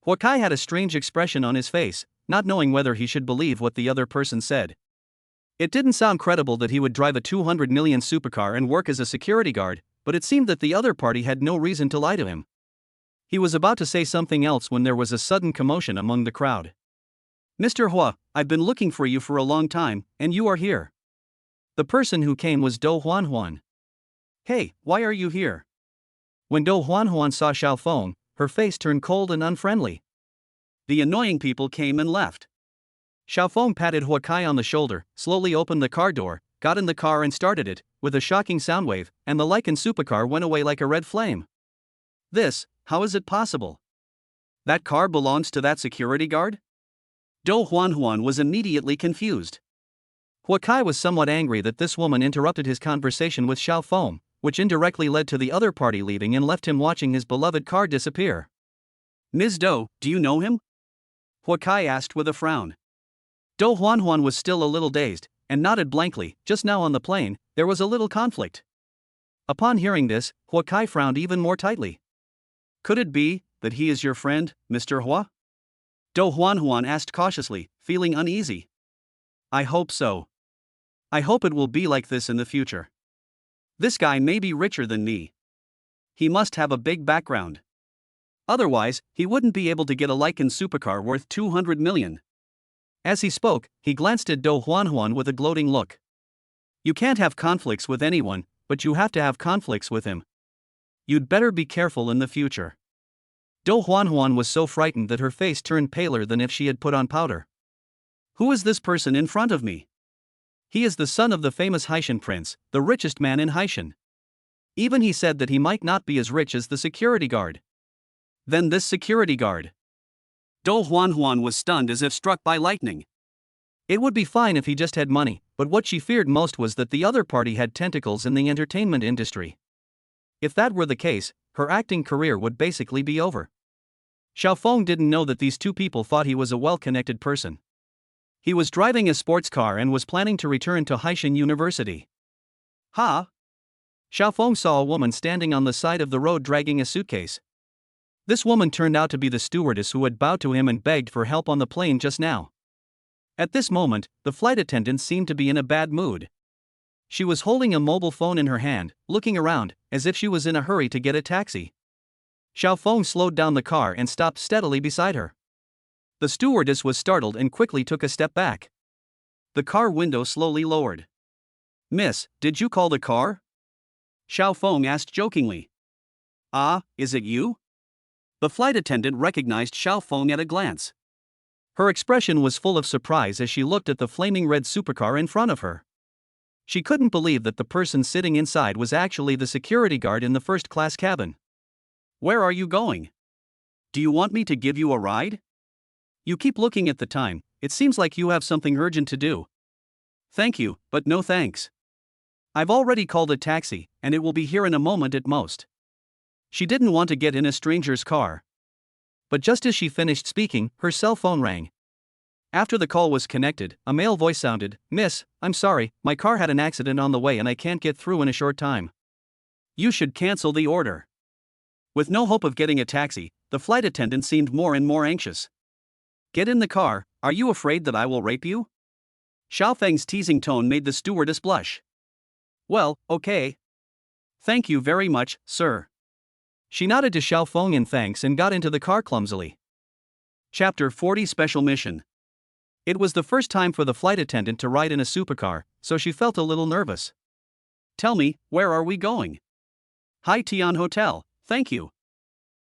Huakai had a strange expression on his face, not knowing whether he should believe what the other person said. It didn't sound credible that he would drive a 200 million supercar and work as a security guard, but it seemed that the other party had no reason to lie to him. He was about to say something else when there was a sudden commotion among the crowd. "Mr. Hua, I've been looking for you for a long time, and you are here." The person who came was Do Huanhuan. "Hey, why are you here?" When Do Huanhuan saw Xiaofeng, her face turned cold and unfriendly. The annoying people came and left. Xiaofeng patted Huakai on the shoulder, slowly opened the car door, got in the car and started it, with a shocking sound wave, and the Lycan supercar went away like a red flame. How is it possible? That car belongs to that security guard? Do Huanhuan was immediately confused. Huakai was somewhat angry that this woman interrupted his conversation with Xiaofeng, which indirectly led to the other party leaving and left him watching his beloved car disappear. "Ms. Do, do you know him?" Huakai asked with a frown. Do Huanhuan was still a little dazed, and nodded blankly. Just now on the plane, there was a little conflict. Upon hearing this, Huakai frowned even more tightly. "Could it be that he is your friend, Mr. Hua?" Do Huanhuan asked cautiously, feeling uneasy. "I hope so. I hope it will be like this in the future. This guy may be richer than me. He must have a big background. Otherwise, he wouldn't be able to get a Lycan supercar worth 200 million. As he spoke, he glanced at Do Huanhuan with a gloating look. "You can't have conflicts with anyone, but you have to have conflicts with him. You'd better be careful in the future." Do Huanhuan was so frightened that her face turned paler than if she had put on powder. "Who is this person in front of me?" "He is the son of the famous Haishan prince, the richest man in Haishan. Even he said that he might not be as rich as the security guard." "Then this security guard?" Do Huanhuan was stunned as if struck by lightning. It would be fine if he just had money, but what she feared most was that the other party had tentacles in the entertainment industry. If that were the case, her acting career would basically be over. Xiaofeng didn't know that these 2 people thought he was a well-connected person. He was driving a sports car and was planning to return to Haishan University. "Ha!" Xiaofeng saw a woman standing on the side of the road dragging a suitcase. This woman turned out to be the stewardess who had bowed to him and begged for help on the plane just now. At this moment, the flight attendant seemed to be in a bad mood. She was holding a mobile phone in her hand, looking around, as if she was in a hurry to get a taxi. Xiaofeng slowed down the car and stopped steadily beside her. The stewardess was startled and quickly took a step back. The car window slowly lowered. Miss, did you call the car? Xiao Feng asked jokingly. Ah, is it you? The flight attendant recognized Xiao Feng at a glance. Her expression was full of surprise as she looked at the flaming red supercar in front of her. She couldn't believe that the person sitting inside was actually the security guard in the first-class cabin. Where are you going? Do you want me to give you a ride? You keep looking at the time, it seems like you have something urgent to do. Thank you, but no thanks. I've already called a taxi, and it will be here in a moment at most. She didn't want to get in a stranger's car. But just as she finished speaking, her cell phone rang. After the call was connected, a male voice sounded, Miss, I'm sorry, my car had an accident on the way and I can't get through in a short time. You should cancel the order. With no hope of getting a taxi, the flight attendant seemed more and more anxious. Get in the car, are you afraid that I will rape you? Xiao Feng's teasing tone made the stewardess blush. Well, okay. Thank you very much, sir. She nodded to Xiao Feng in thanks and got into the car clumsily. Chapter 40 Special Mission. It was the first time for the flight attendant to ride in a supercar, so she felt a little nervous. Tell me, where are we going? Hai Tian Hotel, thank you.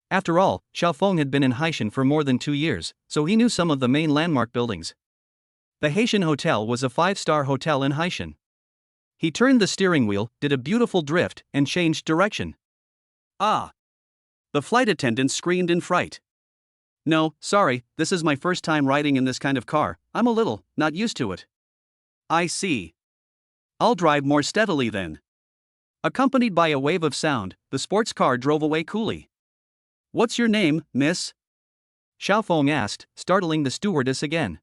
After all, Xiao Feng had been in Haishan for more than 2 years, so he knew some of the main landmark buildings. The Haishan Hotel was a 5-star hotel in Haishan. He turned the steering wheel, did a beautiful drift, and changed direction. Ah! The flight attendant screamed in fright. No, sorry, this is my first time riding in this kind of car, I'm not used to it. I see. I'll drive more steadily then. Accompanied by a wave of sound, the sports car drove away coolly. What's your name, miss? Xiao Feng asked, startling the stewardess again.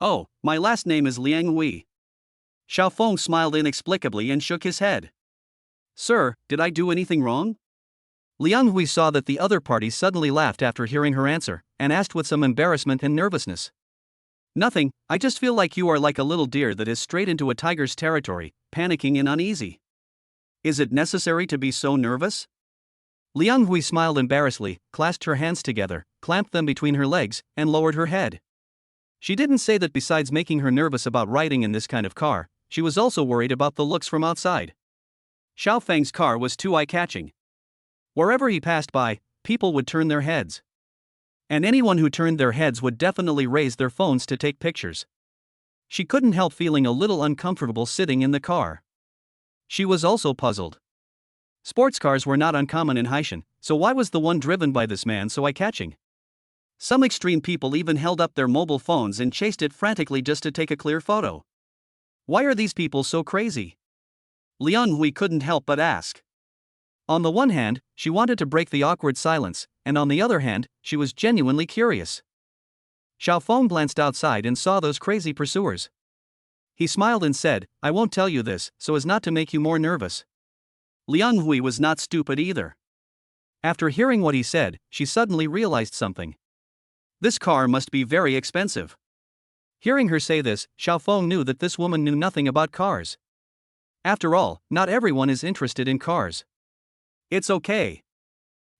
Oh, my last name is Liang Hui. Xiao Feng smiled inexplicably and shook his head. Sir, did I do anything wrong? Liang Hui saw that the other party suddenly laughed after hearing her answer, and asked with some embarrassment and nervousness. Nothing, I just feel like you are like a little deer that is straight into a tiger's territory, panicking and uneasy. Is it necessary to be so nervous? Liang Hui smiled embarrassedly, clasped her hands together, clamped them between her legs, and lowered her head. She didn't say that besides making her nervous about riding in this kind of car, she was also worried about the looks from outside. Xiao Feng's car was too eye-catching. Wherever he passed by, people would turn their heads. And anyone who turned their heads would definitely raise their phones to take pictures. She couldn't help feeling a little uncomfortable sitting in the car. She was also puzzled. Sports cars were not uncommon in Haishan, so why was the one driven by this man so eye-catching? Some extreme people even held up their mobile phones and chased it frantically just to take a clear photo. Why are these people so crazy? Liang Hui couldn't help but ask. On the one hand, she wanted to break the awkward silence, and on the other hand, she was genuinely curious. Xiao Feng glanced outside and saw those crazy pursuers. He smiled and said, I won't tell you this, so as not to make you more nervous. Liang Hui was not stupid either. After hearing what he said, she suddenly realized something. This car must be very expensive. Hearing her say this, Xiao Feng knew that this woman knew nothing about cars. After all, not everyone is interested in cars. It's okay.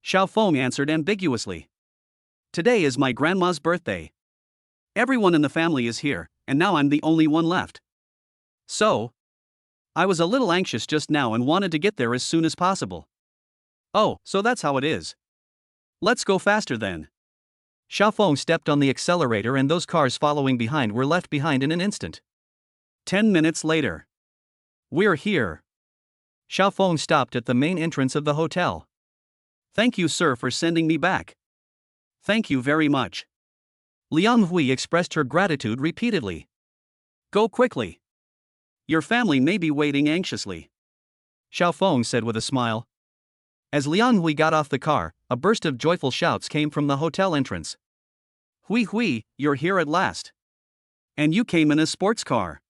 Xiao Feng answered ambiguously. Today is my grandma's birthday. Everyone in the family is here, and now I'm the only one left. So? I was a little anxious just now and wanted to get there as soon as possible. Oh, so that's how it is. Let's go faster then. Xiao Feng stepped on the accelerator and those cars following behind were left behind in an instant. 10 minutes later. We're here. Xiao Feng stopped at the main entrance of the hotel. Thank you, sir, for sending me back. Thank you very much. Liang Hui expressed her gratitude repeatedly. Go quickly. Your family may be waiting anxiously. Xiao Feng said with a smile. As Liang Hui got off the car, a burst of joyful shouts came from the hotel entrance. Hui Hui, you're here at last. And you came in a sports car.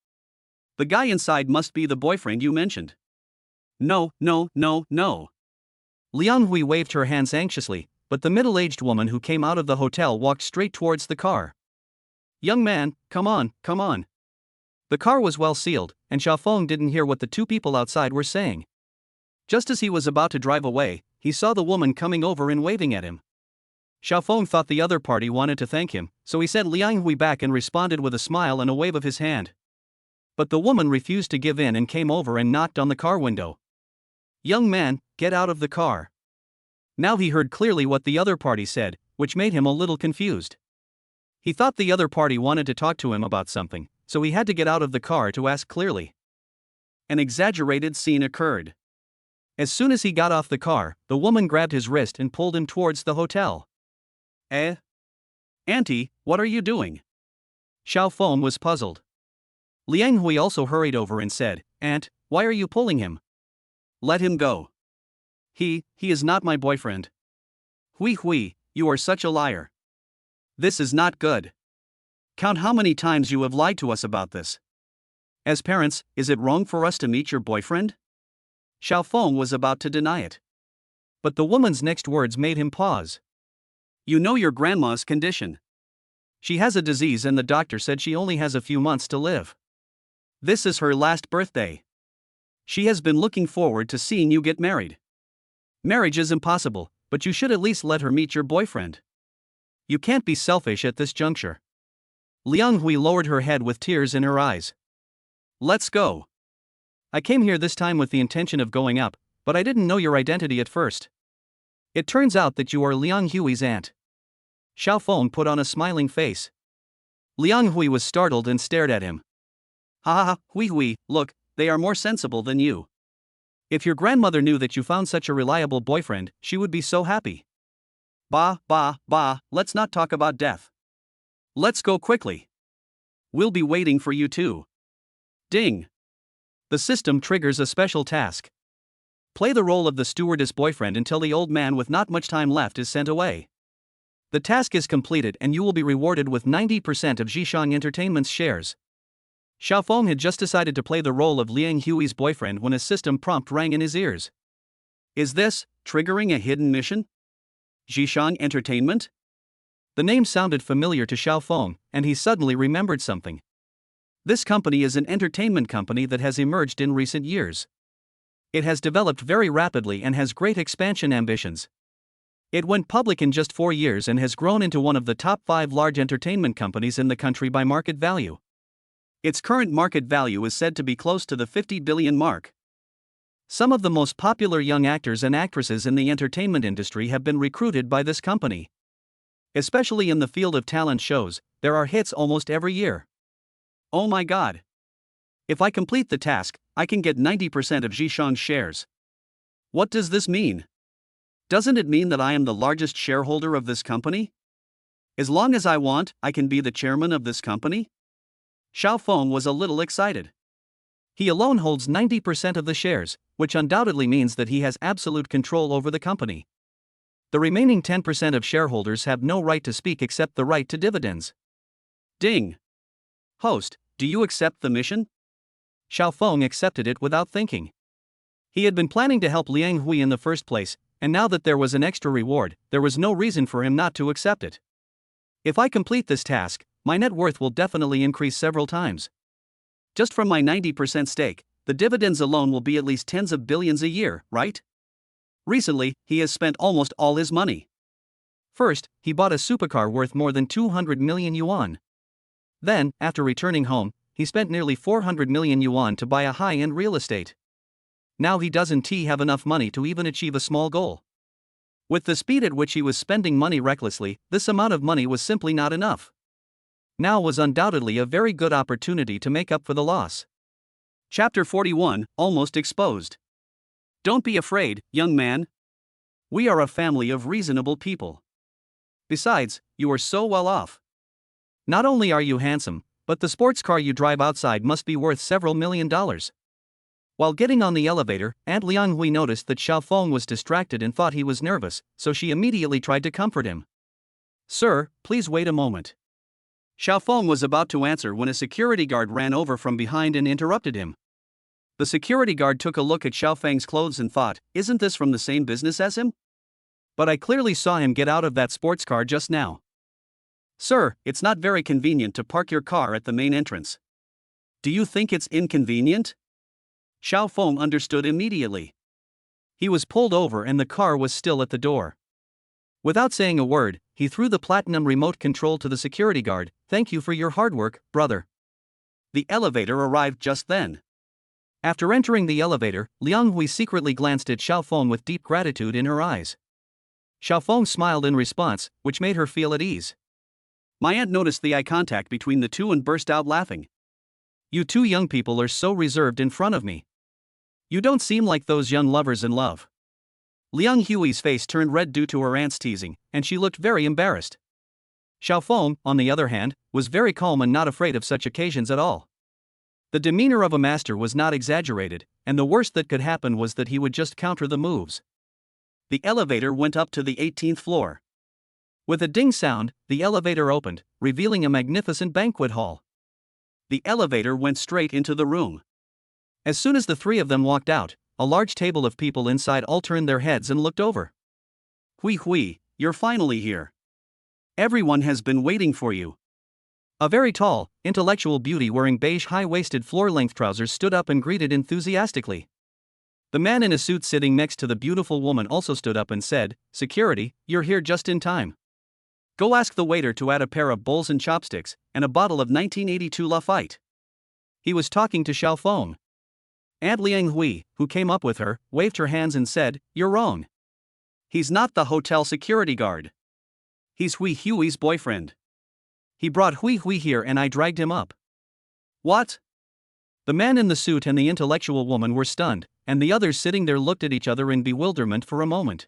The guy inside must be the boyfriend you mentioned. No. Liang Hui waved her hands anxiously, but the middle-aged woman who came out of the hotel walked straight towards the car. Young man, come on. The car was well sealed, and Xiao Feng didn't hear what the two people outside were saying. Just as he was about to drive away, he saw the woman coming over and waving at him. Xiao Feng thought the other party wanted to thank him, so he sent Liang Hui back and responded with a smile and a wave of his hand. But the woman refused to give in and came over and knocked on the car window. "Young man, get out of the car." Now he heard clearly what the other party said, which made him a little confused. He thought the other party wanted to talk to him about something, so he had to get out of the car to ask clearly. An exaggerated scene occurred. As soon as he got off the car, the woman grabbed his wrist and pulled him towards the hotel. "Eh? Auntie, what are you doing?" Xiao Feng was puzzled. Liang Hui also hurried over and said, "Aunt, why are you pulling him? Let him go. He is not my boyfriend." Hui, you are such a liar. This is not good. Count how many times you have lied to us about this. As parents, is it wrong for us to meet your boyfriend? Xiao Feng was about to deny it. But the woman's next words made him pause. "You know your grandma's condition. She has a disease and the doctor said she only has a few months to live. This is her last birthday. She has been looking forward to seeing you get married. Marriage is impossible, but you should at least let her meet your boyfriend. You can't be selfish at this juncture." Liang Hui lowered her head with tears in her eyes. "Let's go. I came here this time with the intention of going up, but I didn't know your identity at first. It turns out that you are Liang Hui's aunt." Xiao Feng put on a smiling face. Liang Hui was startled and stared at him. "Ha ha, Hui, look, they are more sensible than you. If your grandmother knew that you found such a reliable boyfriend, she would be so happy. Bah, let's not talk about death. Let's go quickly. We'll be waiting for you too." Ding. The system triggers a special task. Play the role of the stewardess boyfriend until the old man with not much time left is sent away. The task is completed and you will be rewarded with 90% of Zhishang Entertainment's shares. Xiao Feng had just decided to play the role of Liang Hui's boyfriend when a system prompt rang in his ears. Is this triggering a hidden mission? Zhishang Entertainment? The name sounded familiar to Xiao Feng, and he suddenly remembered something. This company is an entertainment company that has emerged in recent years. It has developed very rapidly and has great expansion ambitions. It went public in just 4 years and has grown into one of the top 5 large entertainment companies in the country by market value. Its current market value is said to be close to the 50 billion mark. Some of the most popular young actors and actresses in the entertainment industry have been recruited by this company. Especially in the field of talent shows, there are hits almost every year. Oh my god. If I complete the task, I can get 90% of Zhishang's shares. What does this mean? Doesn't it mean that I am the largest shareholder of this company? As long as I want, I can be the chairman of this company? Xiao Feng was a little excited. He alone holds 90% of the shares, which undoubtedly means that he has absolute control over the company. The remaining 10% of shareholders have no right to speak except the right to dividends. Ding. Host, do you accept the mission? Xiao Feng accepted it without thinking. He had been planning to help Liang Hui in the first place, and now that there was an extra reward, there was no reason for him not to accept it. If I complete this task, my net worth will definitely increase several times. Just from my 90% stake, the dividends alone will be at least tens of billions a year, right? Recently, he has spent almost all his money. First, he bought a supercar worth more than 200 million yuan. Then, after returning home, he spent nearly 400 million yuan to buy a high-end real estate. Now he doesn't have enough money to even achieve a small goal. With the speed at which he was spending money recklessly, this amount of money was simply not enough. Now was undoubtedly a very good opportunity to make up for the loss. Chapter 41, Almost Exposed. Don't be afraid, young man. We are a family of reasonable people. Besides, you are so well off. Not only are you handsome, but the sports car you drive outside must be worth several $1 million. While getting on the elevator, Aunt Liang Hui noticed that Xiao Feng was distracted and thought he was nervous, so she immediately tried to comfort him. Sir, please wait a moment. Xiao Feng was about to answer when a security guard ran over from behind and interrupted him. The security guard took a look at Xiao Feng's clothes and thought, isn't this from the same business as him? But I clearly saw him get out of that sports car just now. Sir, it's not very convenient to park your car at the main entrance. Do you think it's inconvenient? Xiao Feng understood immediately. He was pulled over and the car was still at the door. Without saying a word, he threw the platinum remote control to the security guard. Thank you for your hard work, brother. The elevator arrived just then. After entering the elevator, Liang Hui secretly glanced at Xiao Feng with deep gratitude in her eyes. Xiao Feng smiled in response, which made her feel at ease. My aunt noticed the eye contact between the two and burst out laughing. You two young people are so reserved in front of me. You don't seem like those young lovers in love. Liang Hui's face turned red due to her aunt's teasing, and she looked very embarrassed. Xiao Feng, on the other hand, was very calm and not afraid of such occasions at all. The demeanor of a master was not exaggerated, and the worst that could happen was that he would just counter the moves. The elevator went up to the 18th floor. With a ding sound, the elevator opened, revealing a magnificent banquet hall. The elevator went straight into the room. As soon as the three of them walked out, a large table of people inside all turned their heads and looked over. Hui, you're finally here. Everyone has been waiting for you. A very tall, intellectual beauty wearing beige high-waisted floor-length trousers stood up and greeted enthusiastically. The man in a suit sitting next to the beautiful woman also stood up and said, Security, you're here just in time. Go ask the waiter to add a pair of bowls and chopsticks, and a bottle of 1982 Lafite. He was talking to Xiao Feng. Aunt Liang Hui, who came up with her, waved her hands and said, You're wrong. He's not the hotel security guard. He's Hui Hui's boyfriend. He brought Hui here and I dragged him up. What? The man in the suit and the intellectual woman were stunned, and the others sitting there looked at each other in bewilderment for a moment.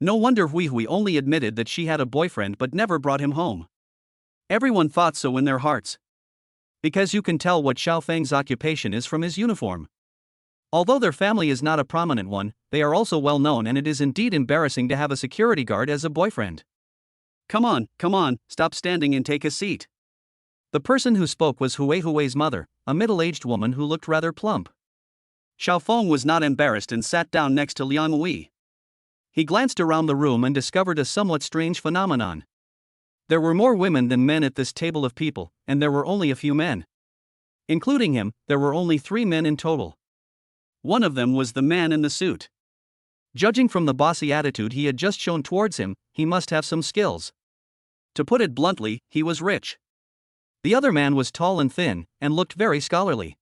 No wonder Hui only admitted that she had a boyfriend but never brought him home. Everyone thought so in their hearts. Because you can tell what Xiao Feng's occupation is from his uniform. Although their family is not a prominent one, they are also well known, and it is indeed embarrassing to have a security guard as a boyfriend. Come on, stop standing and take a seat. The person who spoke was Hui's mother, a middle-aged woman who looked rather plump. Xiao Feng was not embarrassed and sat down next to Liang Hui. He glanced around the room and discovered a somewhat strange phenomenon. There were more women than men at this table of people, and there were only a few men. Including him, there were only 3 men in total. One of them was the man in the suit. Judging from the bossy attitude he had just shown towards him, he must have some skills. To put it bluntly, he was rich. The other man was tall and thin, and looked very scholarly.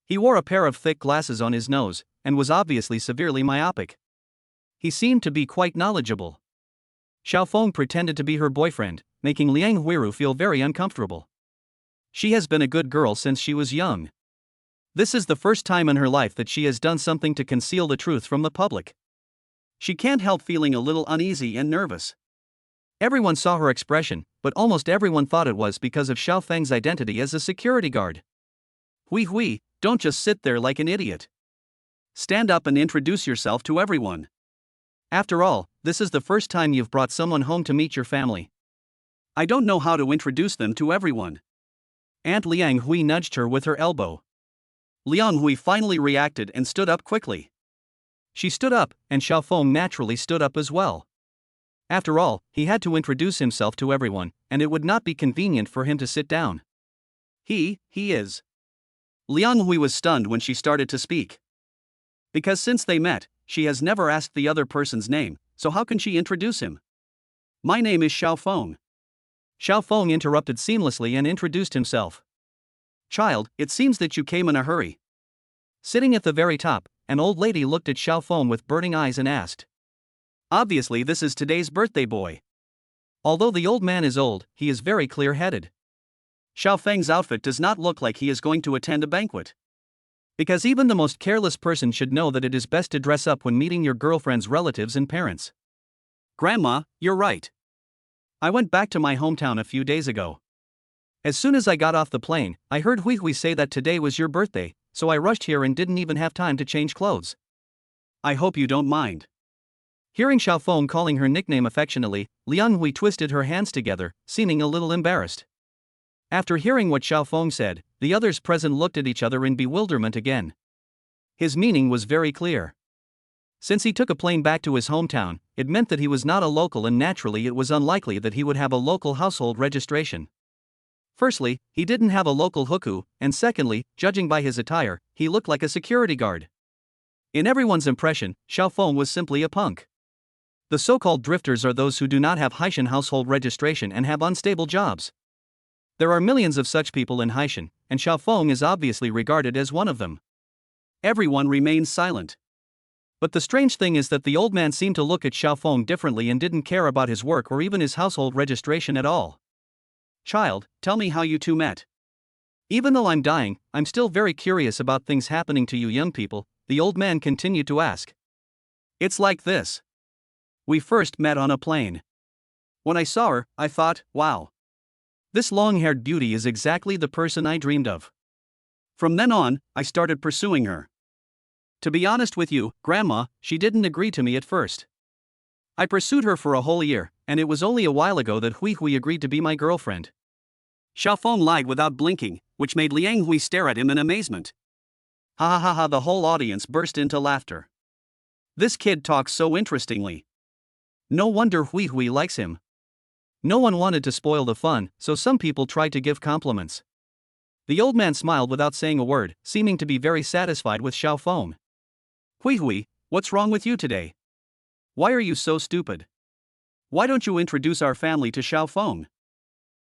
He wore a pair of thick glasses on his nose, and was obviously severely myopic. He seemed to be quite knowledgeable. Xiao Feng pretended to be her boyfriend, making Liang Hui feel very uncomfortable. She has been a good girl since she was young. This is the first time in her life that she has done something to conceal the truth from the public. She can't help feeling a little uneasy and nervous. Everyone saw her expression, but almost everyone thought it was because of Xiao Feng's identity as a security guard. Hui, don't just sit there like an idiot. Stand up and introduce yourself to everyone. After all, this is the first time you've brought someone home to meet your family. I don't know how to introduce them to everyone. Aunt Liang Hui nudged her with her elbow. Liang Hui finally reacted and stood up quickly. She stood up, and Xiao Feng naturally stood up as well. After all, he had to introduce himself to everyone, and it would not be convenient for him to sit down. He is. Liang Hui was stunned when she started to speak. Because since they met, she has never asked the other person's name, so how can she introduce him? My name is Xiao Feng. Xiao Feng interrupted seamlessly and introduced himself. Child, it seems that you came in a hurry. Sitting at the very top, an old lady looked at Xiao Feng with burning eyes and asked. Obviously this is today's birthday boy. Although the old man is old, he is very clear-headed. Xiao Feng's outfit does not look like he is going to attend a banquet. Because even the most careless person should know that it is best to dress up when meeting your girlfriend's relatives and parents. Grandma, you're right. I went back to my hometown a few days ago. As soon as I got off the plane, I heard Hui say that today was your birthday, so I rushed here and didn't even have time to change clothes. I hope you don't mind. Hearing Xiao Feng calling her nickname affectionately, Liang Hui twisted her hands together, seeming a little embarrassed. After hearing what Xiao Feng said, the others present looked at each other in bewilderment again. His meaning was very clear. Since he took a plane back to his hometown, it meant that he was not a local, and naturally it was unlikely that he would have a local household registration. Firstly, he didn't have a local hukou, and secondly, judging by his attire, he looked like a security guard. In everyone's impression, Xiao Feng was simply a punk. The so-called drifters are those who do not have Haitian household registration and have unstable jobs. There are millions of such people in Haishan, and Xiaofeng is obviously regarded as one of them. Everyone remains silent. But the strange thing is that the old man seemed to look at Xiaofeng differently and didn't care about his work or even his household registration at all. Child, tell me how you two met. Even though I'm dying, I'm still very curious about things happening to you young people, the old man continued to ask. It's like this. We first met on a plane. When I saw her, I thought, wow. This long-haired beauty is exactly the person I dreamed of. From then on, I started pursuing her. To be honest with you, Grandma, she didn't agree to me at first. I pursued her for a whole year, and it was only a while ago that Hui Hui agreed to be my girlfriend. Xiaofeng lied without blinking, which made Liang Hui stare at him in amazement. Ha ha ha ha, the whole audience burst into laughter. This kid talks so interestingly. No wonder Hui Hui likes him. No one wanted to spoil the fun, so some people tried to give compliments. The old man smiled without saying a word, seeming to be very satisfied with Xiaofeng. Hui Hui, what's wrong with you today? Why are you so stupid? Why don't you introduce our family to Xiaofeng?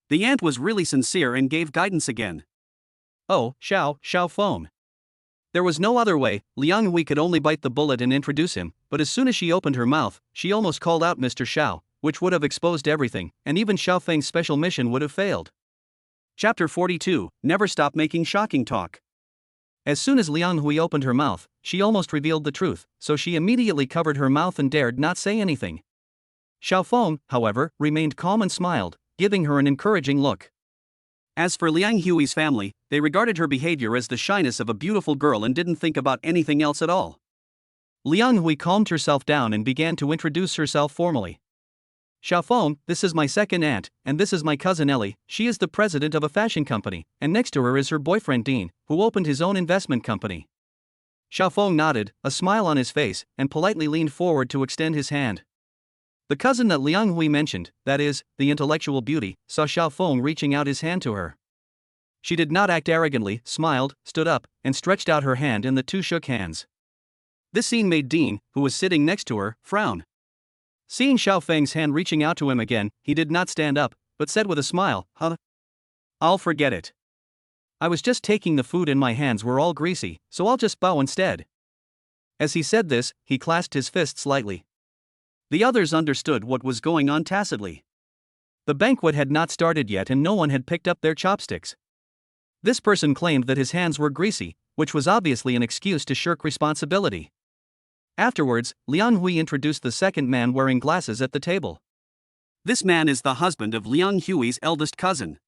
The aunt was really sincere and gave guidance again. Oh, Xiaofeng. There was no other way. Liang Hui could only bite the bullet and introduce him, but as soon as she opened her mouth, she almost called out Mr. Xiao, which would have exposed everything, and even Xiaofeng's special mission would have failed. Chapter 42, Never Stop Making Shocking Talk. As soon as Liang Hui opened her mouth, she almost revealed the truth, so she immediately covered her mouth and dared not say anything. Xiaofeng, however, remained calm and smiled, giving her an encouraging look. As for Liang Hui's family, they regarded her behavior as the shyness of a beautiful girl and didn't think about anything else at all. Liang Hui calmed herself down and began to introduce herself formally. Xiaofeng, this is my second aunt, and this is my cousin Ellie. She is the president of a fashion company, and next to her is her boyfriend Dean, who opened his own investment company. Xiaofeng nodded, a smile on his face, and politely leaned forward to extend his hand. The cousin that Liang Hui mentioned, that is, the intellectual beauty, saw Xiaofeng reaching out his hand to her. She did not act arrogantly, smiled, stood up, and stretched out her hand, and the two shook hands. This scene made Dean, who was sitting next to her, frown. Seeing Xiaofeng's hand reaching out to him again, he did not stand up, but said with a smile, "Huh? I'll forget it. I was just taking the food and my hands were all greasy, so I'll just bow instead." As he said this, he clasped his fists lightly. The others understood what was going on tacitly. The banquet had not started yet and no one had picked up their chopsticks. This person claimed that his hands were greasy, which was obviously an excuse to shirk responsibility. Afterwards, Liang Hui introduced the second man wearing glasses at the table. This man is the husband of Liang Hui's eldest cousin.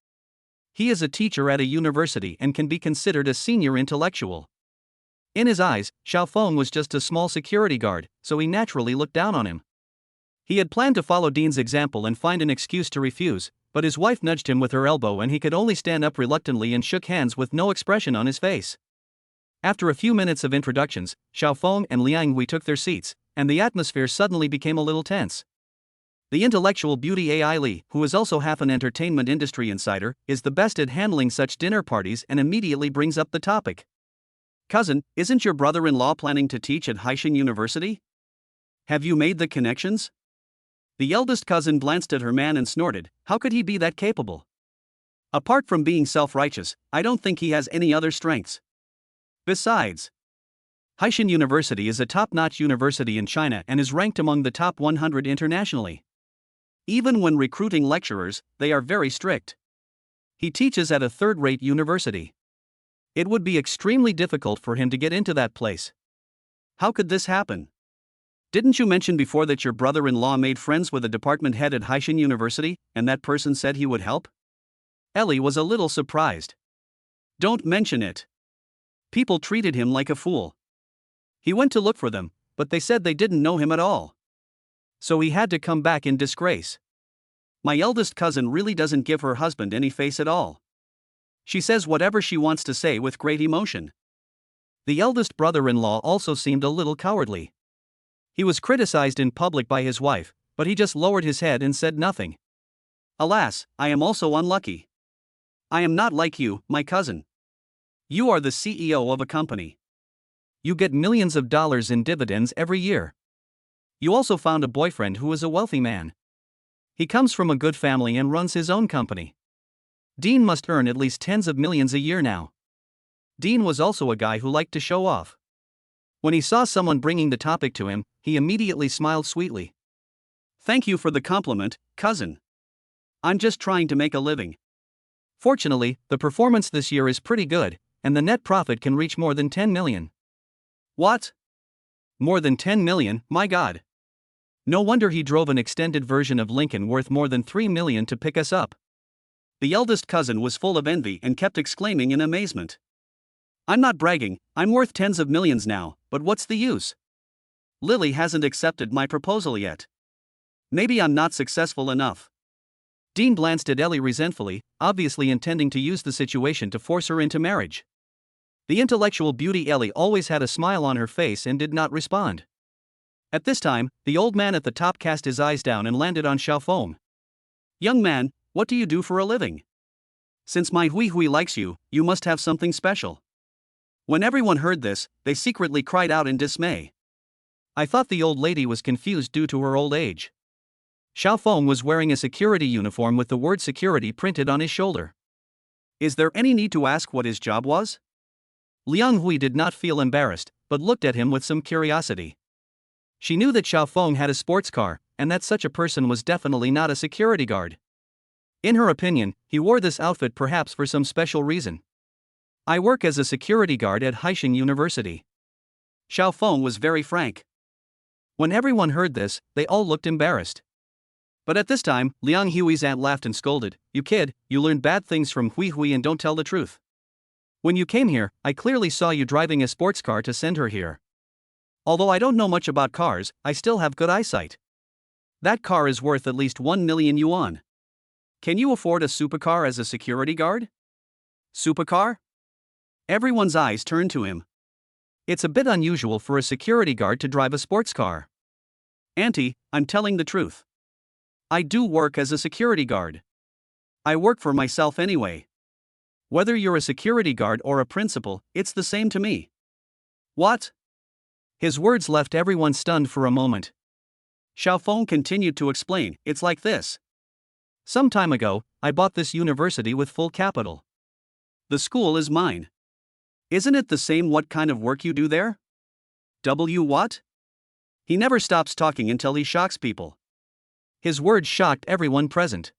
He is a teacher at a university and can be considered a senior intellectual. In his eyes, Xiaofeng was just a small security guard, so he naturally looked down on him. He had planned to follow Dean's example and find an excuse to refuse, but his wife nudged him with her elbow and he could only stand up reluctantly and shook hands with no expression on his face. After a few minutes of introductions, Xiaofeng and Liang Hui took their seats, and the atmosphere suddenly became a little tense. The intellectual beauty Ai Li, who is also half an entertainment industry insider, is the best at handling such dinner parties and immediately brings up the topic. "Cousin, isn't your brother-in-law planning to teach at Haishan University? Have you made the connections?" The eldest cousin glanced at her man and snorted, "How could he be that capable? Apart from being self-righteous, I don't think he has any other strengths. Besides, Haishan University is a top-notch university in China and is ranked among the top 100 internationally. Even when recruiting lecturers, they are very strict. He teaches at a third-rate university. It would be extremely difficult for him to get into that place. How could this happen? Didn't you mention before that your brother-in-law made friends with a department head at Haishan University, and that person said he would help?" Ellie was a little surprised. "Don't mention it. People treated him like a fool. He went to look for them, but they said they didn't know him at all. So he had to come back in disgrace. My eldest cousin really doesn't give her husband any face at all. She says whatever she wants to say with great emotion." The eldest brother-in-law also seemed a little cowardly. He was criticized in public by his wife, but he just lowered his head and said nothing. "Alas, I am also unlucky. I am not like you, my cousin. You are the CEO of a company. You get millions of dollars in dividends every year. You also found a boyfriend who is a wealthy man. He comes from a good family and runs his own company. Dean must earn at least tens of millions a year now. Dean was also a guy who liked to show off. When he saw someone bringing the topic to him, he immediately smiled sweetly. "Thank you for the compliment, cousin. I'm just trying to make a living." Fortunately, the performance this year is pretty good, and the net profit can reach more than 10 million. What? More than 10 million, my god. No wonder he drove an extended version of Lincoln worth more than 3 million to pick us up. The eldest cousin was full of envy and kept exclaiming in amazement. "I'm not bragging, I'm worth tens of millions now, but what's the use? Lily hasn't accepted my proposal yet. Maybe I'm not successful enough." Dean glanced at Ellie resentfully, obviously intending to use the situation to force her into marriage. The intellectual beauty Ellie always had a smile on her face and did not respond. At this time, the old man at the top cast his eyes down and landed on Xiaofeng. "Young man, what do you do for a living? Since my Hui Hui likes you, you must have something special." When everyone heard this, they secretly cried out in dismay. I thought the old lady was confused due to her old age. Xiaofeng was wearing a security uniform with the word security printed on his shoulder. Is there any need to ask what his job was? Liang Hui did not feel embarrassed, but looked at him with some curiosity. She knew that Xiaofeng had a sports car, and that such a person was definitely not a security guard. In her opinion, he wore this outfit perhaps for some special reason. "I work as a security guard at Haixing University." Xiaofeng was very frank. When everyone heard this, they all looked embarrassed. But at this time, Liang Hui's aunt laughed and scolded, "You kid, you learn bad things from Hui Hui and don't tell the truth. When you came here, I clearly saw you driving a sports car to send her here. Although I don't know much about cars, I still have good eyesight. That car is worth at least 1 million yuan. Can you afford a supercar as a security guard?" Supercar? Everyone's eyes turned to him. It's a bit unusual for a security guard to drive a sports car. "Auntie, I'm telling the truth. I do work as a security guard. I work for myself anyway. Whether you're a security guard or a principal, it's the same to me." "What?" His words left everyone stunned for a moment. Xiaofeng continued to explain, "It's like this. Some time ago, I bought this university with full capital. The school is mine. Isn't it the same what kind of work you do there?" What? He never stops talking until he shocks people. His words shocked everyone present.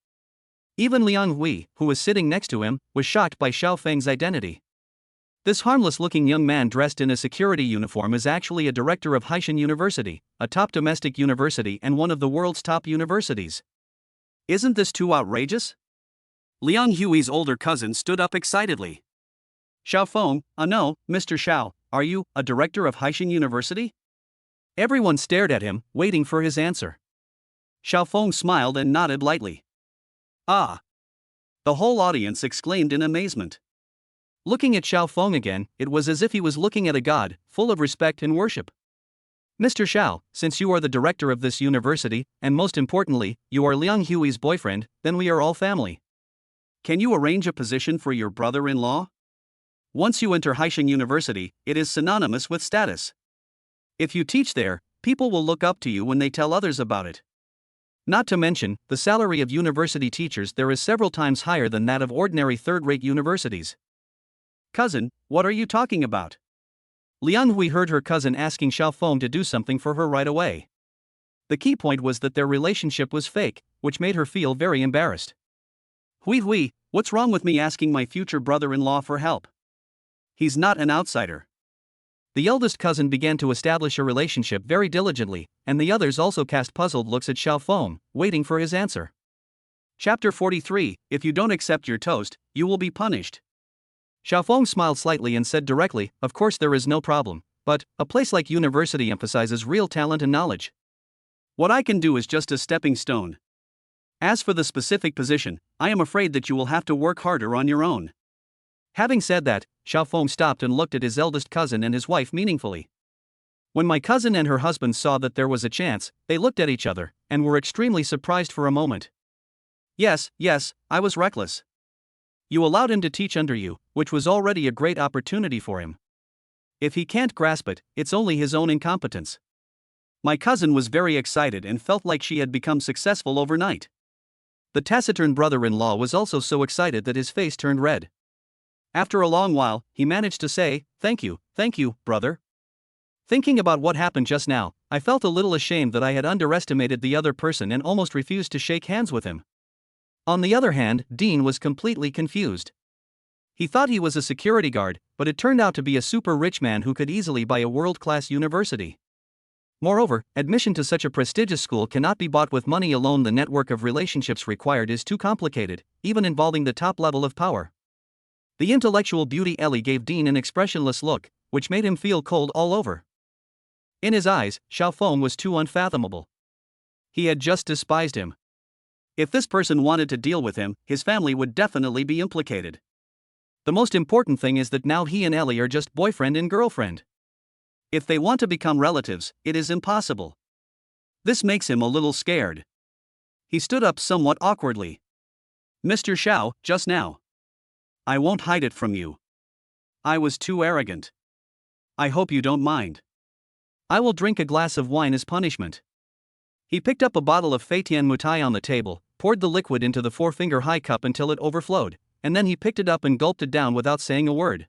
Even Liang Hui, who was sitting next to him, was shocked by Xiaofeng's identity. This harmless-looking young man dressed in a security uniform is actually a director of Haixin University, a top domestic university and one of the world's top universities. Isn't this too outrageous? Liang Hui's older cousin stood up excitedly. "Xiaofeng, no, Mr. Xiao, are you a director of Haixin University?" Everyone stared at him, waiting for his answer. Xiaofeng smiled and nodded lightly. "Ah!" The whole audience exclaimed in amazement. Looking at Xiaofeng again, it was as if he was looking at a god, full of respect and worship. "Mr. Xiao, since you are the director of this university, and most importantly, you are Liang Hui's boyfriend, then we are all family. Can you arrange a position for your brother-in-law? Once you enter Haixing University, it is synonymous with status. If you teach there, people will look up to you when they tell others about it. Not to mention, the salary of university teachers there is several times higher than that of ordinary third-rate universities." "Cousin, what are you talking about?" Liang Hui heard her cousin asking Xiaofeng to do something for her right away. The key point was that their relationship was fake, which made her feel very embarrassed. "Hui Hui, what's wrong with me asking my future brother-in-law for help? He's not an outsider." The eldest cousin began to establish a relationship very diligently, and the others also cast puzzled looks at Xiaofeng, waiting for his answer. Chapter 43, If you don't accept your toast, you will be punished. Xiaofeng smiled slightly and said directly, "Of course there is no problem, but a place like university emphasizes real talent and knowledge. What I can do is just a stepping stone. As for the specific position, I am afraid that you will have to work harder on your own." Having said that, Xiaofeng stopped and looked at his eldest cousin and his wife meaningfully. When my cousin and her husband saw that there was a chance, they looked at each other, and were extremely surprised for a moment. Yes, I was reckless. You allowed him to teach under you, which was already a great opportunity for him. If he can't grasp it, it's only his own incompetence." My cousin was very excited and felt like she had become successful overnight. The taciturn brother-in-law was also so excited that his face turned red. After a long while, he managed to say, thank you, brother. Thinking about what happened just now, I felt a little ashamed that I had underestimated the other person and almost refused to shake hands with him. On the other hand, Dean was completely confused. He thought he was a security guard, but it turned out to be a super rich man who could easily buy a world-class university. Moreover, admission to such a prestigious school cannot be bought with money alone. The network of relationships required is too complicated, even involving the top level of power. The intellectual beauty Ellie gave Dean an expressionless look, which made him feel cold all over. In his eyes, Xiaofeng was too unfathomable. He had just despised him. If this person wanted to deal with him, his family would definitely be implicated. The most important thing is that now he and Ellie are just boyfriend and girlfriend. If they want to become relatives, it is impossible. This makes him a little scared. He stood up somewhat awkwardly. Mr. Xiao, just now. I won't hide it from you. I was too arrogant. I hope you don't mind. I will drink a glass of wine as punishment. He picked up a bottle of Feitian Mutai on the table, poured the liquid into the 4-finger-high cup until it overflowed, and then he picked it up and gulped it down without saying a word.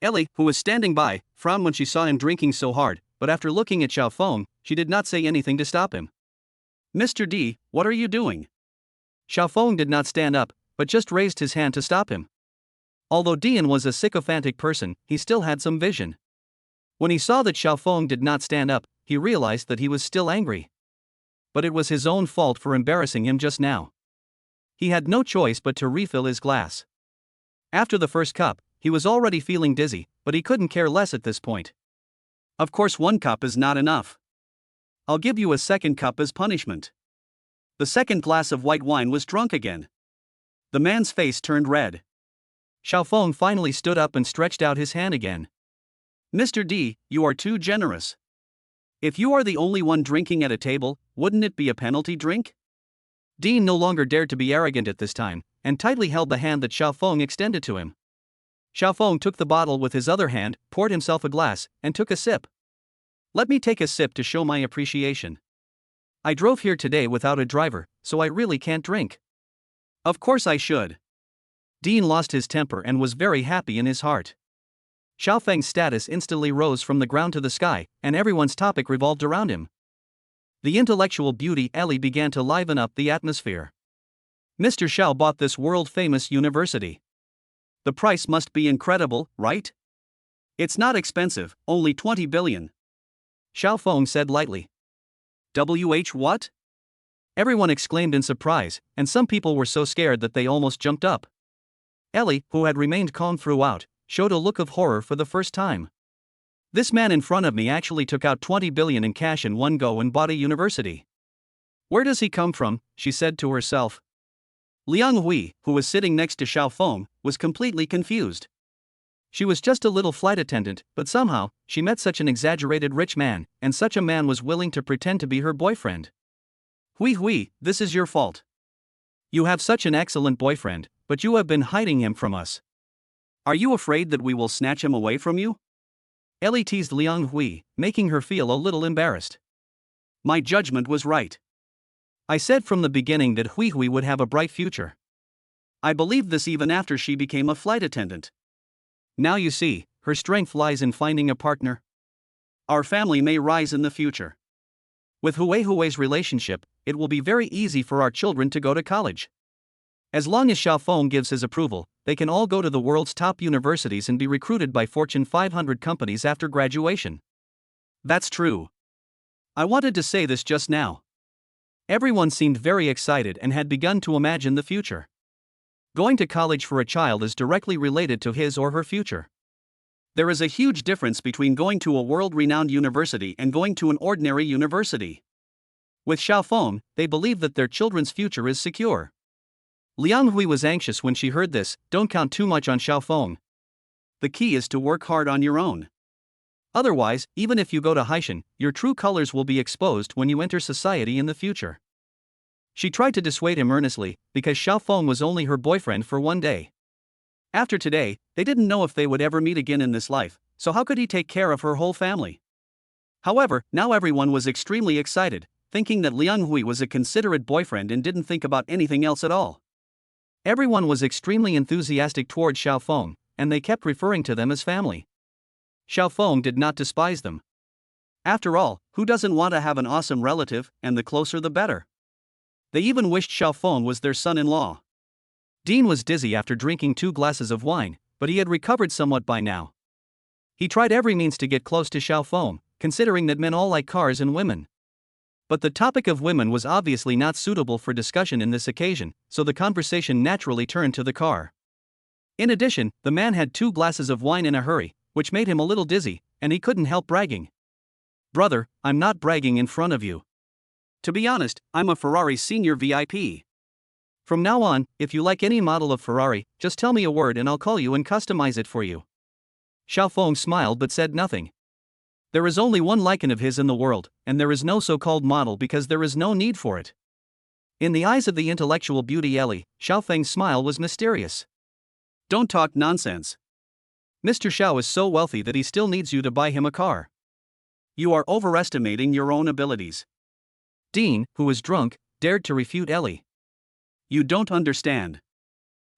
Ellie, who was standing by, frowned when she saw him drinking so hard, but after looking at Xiaofeng, she did not say anything to stop him. Mr. D, what are you doing? Xiaofeng did not stand up, but just raised his hand to stop him. Although Dean was a sycophantic person, he still had some vision. When he saw that Xiaofeng did not stand up, he realized that he was still angry. But it was his own fault for embarrassing him just now. He had no choice but to refill his glass. After the first cup, he was already feeling dizzy, but he couldn't care less at this point. Of course, 1 cup is not enough. I'll give you a 2nd cup as punishment. The 2nd glass of white wine was drunk again. The man's face turned red. Xiaofeng finally stood up and stretched out his hand again. Mr. D, you are too generous. If you are the only one drinking at a table, wouldn't it be a penalty drink? Dean no longer dared to be arrogant at this time, and tightly held the hand that Xiaofeng extended to him. Xiaofeng took the bottle with his other hand, poured himself a glass, and took a sip. Let me take a sip to show my appreciation. I drove here today without a driver, so I really can't drink. Of course I should. Dean lost his temper and was very happy in his heart. Xiaofeng's status instantly rose from the ground to the sky, and everyone's topic revolved around him. The intellectual beauty Ellie began to liven up the atmosphere. Mr. Xiao bought this world-famous university. The price must be incredible, right? It's not expensive, only 20 billion. Xiaofeng said lightly. What? Everyone exclaimed in surprise, and some people were so scared that they almost jumped up. Ellie, who had remained calm throughout, showed a look of horror for the first time. This man in front of me actually took out 20 billion in cash in one go and bought a university. Where does he come from? She said to herself. Liang Hui, who was sitting next to Xiaofeng, was completely confused. She was just a little flight attendant, but somehow, she met such an exaggerated rich man, and such a man was willing to pretend to be her boyfriend. Hui, this is your fault. You have such an excellent boyfriend, but you have been hiding him from us. Are you afraid that we will snatch him away from you? Ellie teased Liang Hui, making her feel a little embarrassed. My judgment was right. I said from the beginning that Hui would have a bright future. I believed this even after she became a flight attendant. Now you see, her strength lies in finding a partner. Our family may rise in the future. With Hui's relationship, it will be very easy for our children to go to college. As long as Xiaofeng gives his approval, they can all go to the world's top universities and be recruited by Fortune 500 companies after graduation. That's true. I wanted to say this just now. Everyone seemed very excited and had begun to imagine the future. Going to college for a child is directly related to his or her future. There is a huge difference between going to a world-renowned university and going to an ordinary university. With Xiaofeng, they believe that their children's future is secure. Liang Hui was anxious when she heard this. Don't count too much on Xiaofeng. The key is to work hard on your own. Otherwise, even if you go to Haishan, your true colors will be exposed when you enter society in the future. She tried to dissuade him earnestly, because Xiaofeng was only her boyfriend for one day. After today, they didn't know if they would ever meet again in this life, so how could he take care of her whole family? However, now everyone was extremely excited, thinking that Liang Hui was a considerate boyfriend and didn't think about anything else at all. Everyone was extremely enthusiastic toward Xiao Feng, and they kept referring to them as family. Xiao Feng did not despise them. After all, who doesn't want to have an awesome relative, and the closer the better? They even wished Xiao Feng was their son-in-law. Dean was dizzy after drinking 2 glasses of wine, but he had recovered somewhat by now. He tried every means to get close to Xiao Feng, considering that men all like cars and women. But the topic of women was obviously not suitable for discussion in this occasion, so the conversation naturally turned to the car. In addition, the man had 2 glasses of wine in a hurry, which made him a little dizzy, and he couldn't help bragging. "Brother, I'm not bragging in front of you. To be honest, I'm a Ferrari senior VIP. From now on, if you like any model of Ferrari, just tell me a word and I'll call you and customize it for you." Xiao Feng smiled but said nothing. There is only one Lycan of his in the world, and there is no so-called model because there is no need for it. In the eyes of the intellectual beauty Ellie, Xiao Feng's smile was mysterious. "Don't talk nonsense. Mr. Xiao is so wealthy that he still needs you to buy him a car. You are overestimating your own abilities." Dean, who was drunk, dared to refute Ellie. "You don't understand.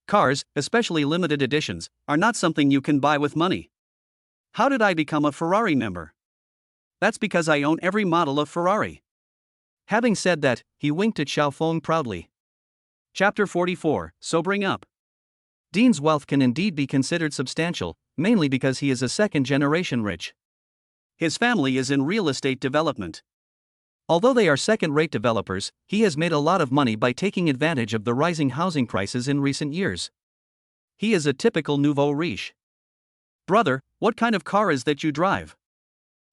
Cars, especially limited editions, are not something you can buy with money. How did I become a Ferrari member? That's because I own every model of Ferrari." Having said that, he winked at Xiao Feng proudly. Chapter 44, Sobering Up. Dean's wealth can indeed be considered substantial, mainly because he is a second-generation rich. His family is in real estate development. Although they are second-rate developers, he has made a lot of money by taking advantage of the rising housing prices in recent years. He is a typical nouveau riche. "Brother, what kind of car is that you drive?"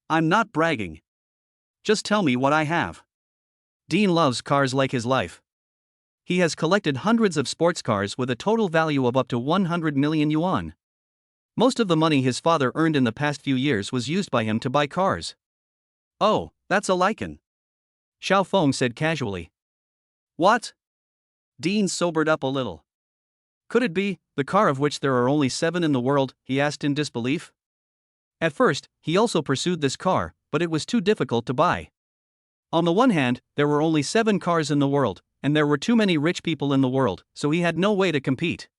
"I'm not bragging. Just tell me what I have." Dean loves cars like his life. He has collected hundreds of sports cars with a total value of up to 100 million yuan. Most of the money his father earned in the past few years was used by him to buy cars. "Oh, that's a Lycan," Xiao Feng said casually. "What?" Dean sobered up a little. "Could it be the car of which there are only 7 in the world?" he asked in disbelief. At first, he also pursued this car, but it was too difficult to buy. On the one hand, there were only 7 cars in the world, and there were too many rich people in the world, so he had no way to compete.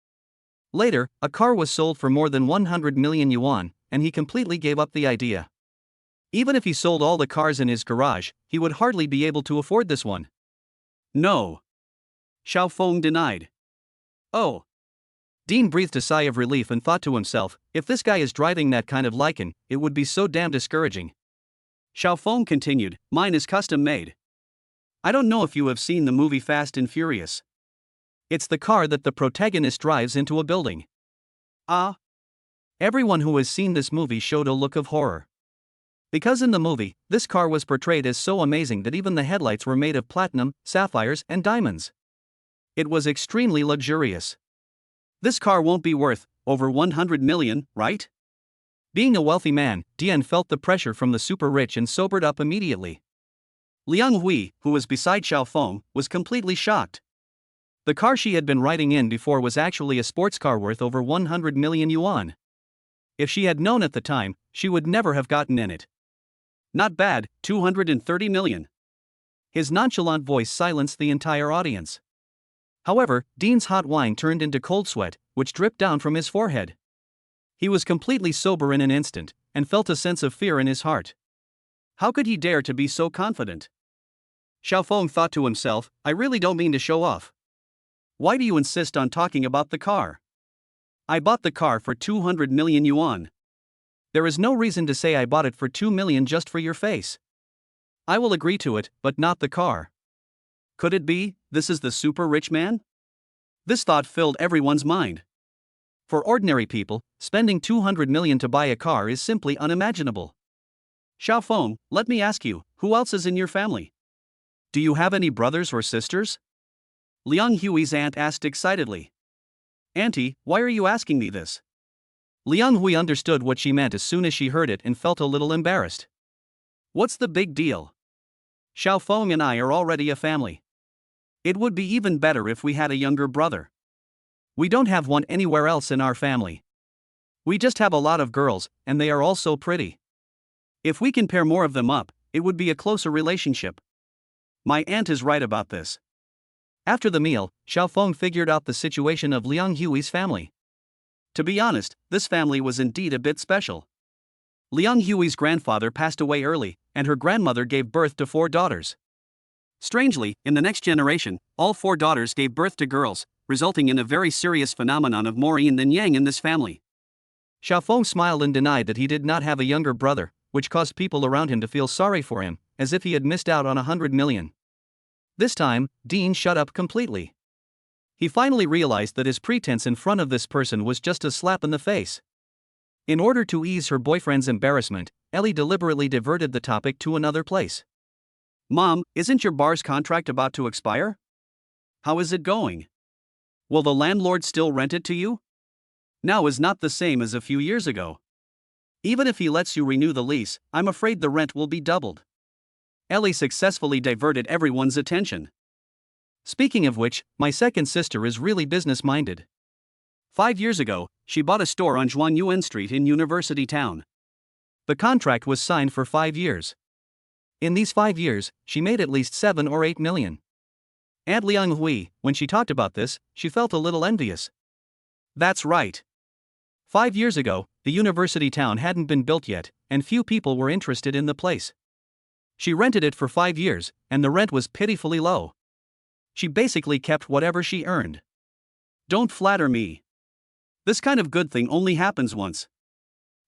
Later, a car was sold for more than 100 million yuan, and he completely gave up the idea. Even if he sold all the cars in his garage, he would hardly be able to afford this one. "No," Xiao Feng denied. "Oh." Dean breathed a sigh of relief and thought to himself, if this guy is driving that kind of Lycan, it would be so damn discouraging. Xiao Feng continued, "Mine is custom made. I don't know if you have seen the movie Fast and Furious. It's the car that the protagonist drives into a building." Ah. Everyone who has seen this movie showed a look of horror. Because in the movie, this car was portrayed as so amazing that even the headlights were made of platinum, sapphires, and diamonds. It was extremely luxurious. This car won't be worth over 100 million, right? Being a wealthy man, Dian felt the pressure from the super rich and sobered up immediately. Liang Hui, who was beside Xiao Feng, was completely shocked. The car she had been riding in before was actually a sports car worth over 100 million yuan. If she had known at the time, she would never have gotten in it. "Not bad, 230 million. His nonchalant voice silenced the entire audience. However, Dean's hot wine turned into cold sweat, which dripped down from his forehead. He was completely sober in an instant, and felt a sense of fear in his heart. How could he dare to be so confident? Xiao Feng thought to himself, "I really don't mean to show off. Why do you insist on talking about the car? I bought the car for 200 million yuan. There is no reason to say I bought it for 2 million just for your face. I will agree to it, but not the car. Could it be, this is the super rich man?" This thought filled everyone's mind. For ordinary people, spending 200 million to buy a car is simply unimaginable. "Xiao Feng, let me ask you, who else is in your family? Do you have any brothers or sisters?" Liang Hui's aunt asked excitedly. "Auntie, why are you asking me this?" Liang Hui understood what she meant as soon as she heard it and felt a little embarrassed. "What's the big deal? Xiao Feng and I are already a family. It would be even better if we had a younger brother. We don't have one anywhere else in our family. We just have a lot of girls, and they are all so pretty. If we can pair more of them up, it would be a closer relationship." My aunt is right about this. After the meal, Xiaofeng figured out the situation of Liang Hui's family. To be honest, this family was indeed a bit special. Liang Hui's grandfather passed away early, and her grandmother gave birth to 4 daughters. Strangely, in the next generation, all 4 daughters gave birth to girls, resulting in a very serious phenomenon of more yin than yang in this family. Xiaofeng smiled and denied that he did not have a younger brother, which caused people around him to feel sorry for him, as if he had missed out on 100 million. This time, Dean shut up completely. He finally realized that his pretense in front of this person was just a slap in the face. In order to ease her boyfriend's embarrassment, Ellie deliberately diverted the topic to another place. Mom, isn't your bar's contract about to expire? How is it going? Will the landlord still rent it to you? Now is not the same as a few years ago. Even if he lets you renew the lease, I'm afraid the rent will be doubled. Ellie successfully diverted everyone's attention. Speaking of which, my second sister is really business-minded. 5 years ago, she bought a store on Zhuanyuan Street in University Town. The contract was signed for 5 years. In these 5 years, she made at least 7 or 8 million. Aunt Liang Hui, when she talked about this, she felt a little envious. That's right. 5 years ago, the university town hadn't been built yet, and few people were interested in the place. She rented it for 5 years, and the rent was pitifully low. She basically kept whatever she earned. Don't flatter me. This kind of good thing only happens once.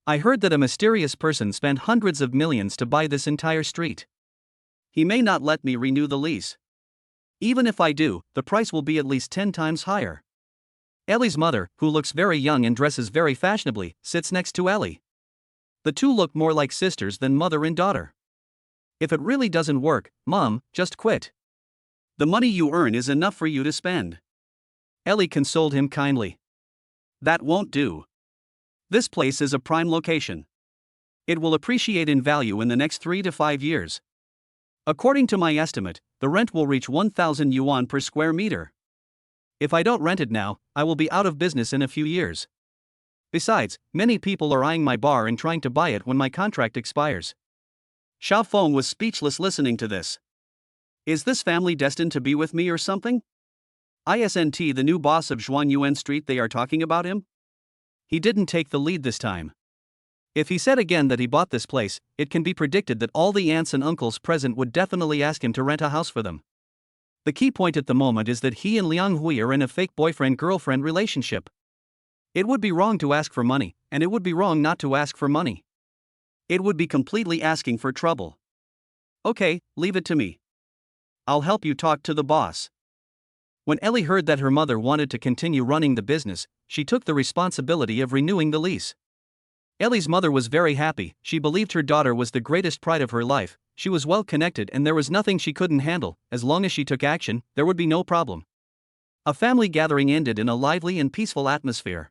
I heard that a mysterious person spent hundreds of millions to buy this entire street. He may not let me renew the lease. Even if I do, the price will be at least 10 times higher. Ellie's mother, who looks very young and dresses very fashionably, sits next to Ellie. The two look more like sisters than mother and daughter. If it really doesn't work, Mom, just quit. The money you earn is enough for you to spend. Ellie consoled him kindly. That won't do. This place is a prime location. It will appreciate in value in the next 3 to 5 years. According to my estimate, the rent will reach 1,000 yuan per square meter. If I don't rent it now, I will be out of business in a few years. Besides, many people are eyeing my bar and trying to buy it when my contract expires. Xiaofeng was speechless listening to this. Is this family destined to be with me or something? Isn't the new boss of Zhuanyuan Street they are talking about him? He didn't take the lead this time. If he said again that he bought this place, it can be predicted that all the aunts and uncles present would definitely ask him to rent a house for them. The key point at the moment is that he and Liang Hui are in a fake boyfriend-girlfriend relationship. It would be wrong to ask for money, and it would be wrong not to ask for money. It would be completely asking for trouble. Okay, leave it to me. I'll help you talk to the boss. When Ellie heard that her mother wanted to continue running the business, she took the responsibility of renewing the lease. Ellie's mother was very happy. She believed her daughter was the greatest pride of her life. She was well connected and there was nothing she couldn't handle. As long as she took action, there would be no problem. A family gathering ended in a lively and peaceful atmosphere.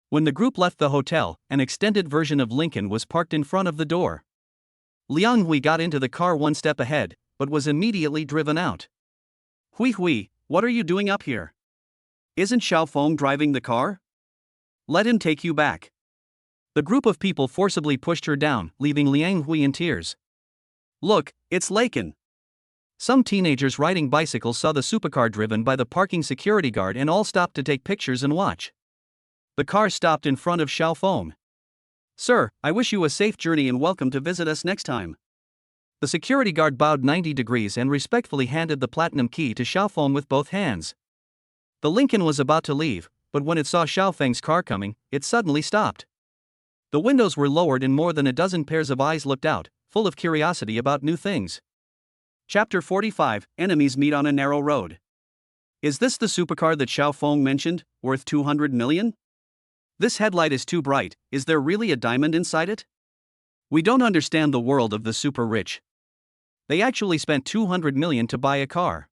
When the group left the hotel, an extended version of Lincoln was parked in front of the door. Liang Hui got into the car one step ahead, but was immediately driven out. Hui, what are you doing up here? Isn't Xiaofeng driving the car? Let him take you back. The group of people forcibly pushed her down, leaving Liang Hui in tears. Look, it's Lincoln. Some teenagers riding bicycles saw the supercar driven by the parking security guard and all stopped to take pictures and watch. The car stopped in front of Xiaofeng. Sir, I wish you a safe journey and welcome to visit us next time. The security guard bowed 90 degrees and respectfully handed the platinum key to Xiaofeng with both hands. The Lincoln was about to leave, but when it saw Xiaofeng's car coming, it suddenly stopped. The windows were lowered and more than a dozen pairs of eyes looked out, full of curiosity about new things. Chapter 45, Enemies Meet on a Narrow Road. Is this the supercar that Xiaofeng mentioned, worth 200 million? This headlight is too bright. Is there really a diamond inside it? We don't understand the world of the super rich. They actually spent 200 million to buy a car.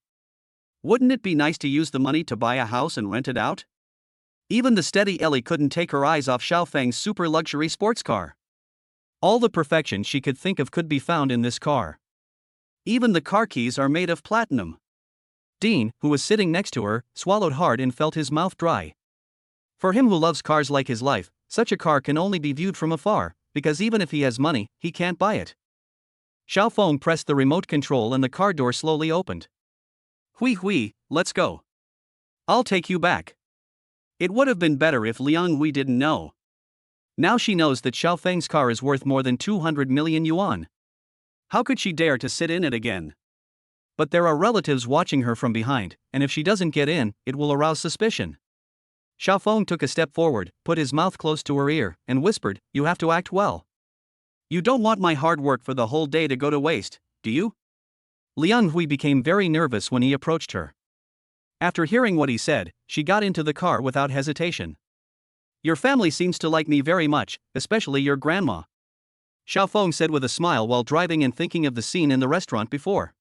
Wouldn't it be nice to use the money to buy a house and rent it out? Even the steady Ellie couldn't take her eyes off Xiaofeng's super luxury sports car. All the perfection she could think of could be found in this car. Even the car keys are made of platinum. Dean, who was sitting next to her, swallowed hard and felt his mouth dry. For him who loves cars like his life, such a car can only be viewed from afar, because even if he has money, he can't buy it. Xiao Feng pressed the remote control and the car door slowly opened. Hui, let's go. I'll take you back. It would have been better if Liang Hui didn't know. Now she knows that Xiao Feng's car is worth more than 200 million yuan. How could she dare to sit in it again? But there are relatives watching her from behind, and if she doesn't get in, it will arouse suspicion. Xiao Feng took a step forward, put his mouth close to her ear, and whispered, "You have to act well. You don't want my hard work for the whole day to go to waste, do you?" Liang Hui became very nervous when he approached her. After hearing what he said, she got into the car without hesitation. "Your family seems to like me very much, especially your grandma," Xiao Feng said with a smile while driving and thinking of the scene in the restaurant before.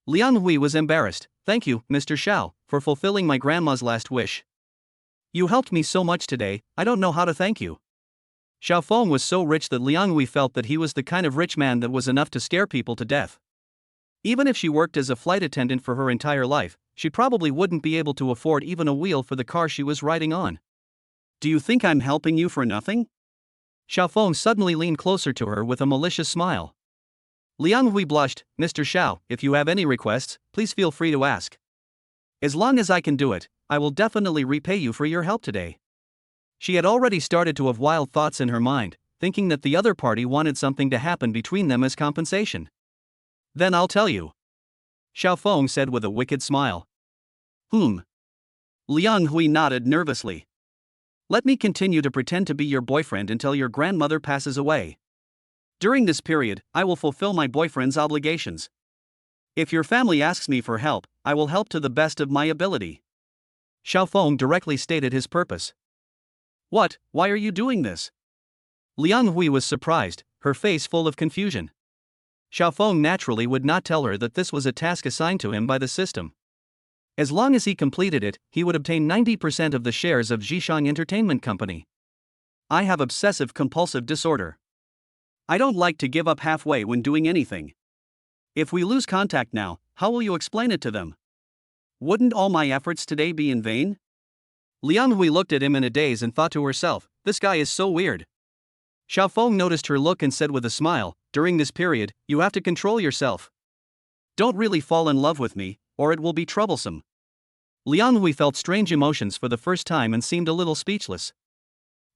Liang Hui was embarrassed. "Thank you, Mr. Xiao, for fulfilling my grandma's last wish. You helped me so much today, I don't know how to thank you." Xiao Feng was so rich that Liang Hui felt that he was the kind of rich man that was enough to scare people to death. Even if she worked as a flight attendant for her entire life, she probably wouldn't be able to afford even a wheel for the car she was riding on. "Do you think I'm helping you for nothing?" Xiao Feng suddenly leaned closer to her with a malicious smile. Liang Hui blushed. "Mr. Xiao, if you have any requests, please feel free to ask. As long as I can do it, I will definitely repay you for your help today." She had already started to have wild thoughts in her mind, thinking that the other party wanted something to happen between them as compensation. "Then I'll tell you," Xiao Feng said with a wicked smile. Liang Hui nodded nervously. "Let me continue to pretend to be your boyfriend until your grandmother passes away. During this period, I will fulfill my boyfriend's obligations. If your family asks me for help, I will help to the best of my ability." Xiao Feng directly stated his purpose. "What? Why are you doing this?" Liang Hui was surprised, her face full of confusion. Xiao Feng naturally would not tell her that this was a task assigned to him by the system. As long as he completed it, he would obtain 90% of the shares of Zhishang Entertainment Company. "I have obsessive-compulsive disorder. I don't like to give up halfway when doing anything. If we lose contact now, how will you explain it to them? Wouldn't all my efforts today be in vain?" Liang Hui looked at him in a daze and thought to herself, "This guy is so weird." Xiao Feng noticed her look and said with a smile, "During this period, you have to control yourself. Don't really fall in love with me, or it will be troublesome." Liang Hui felt strange emotions for the first time and seemed a little speechless.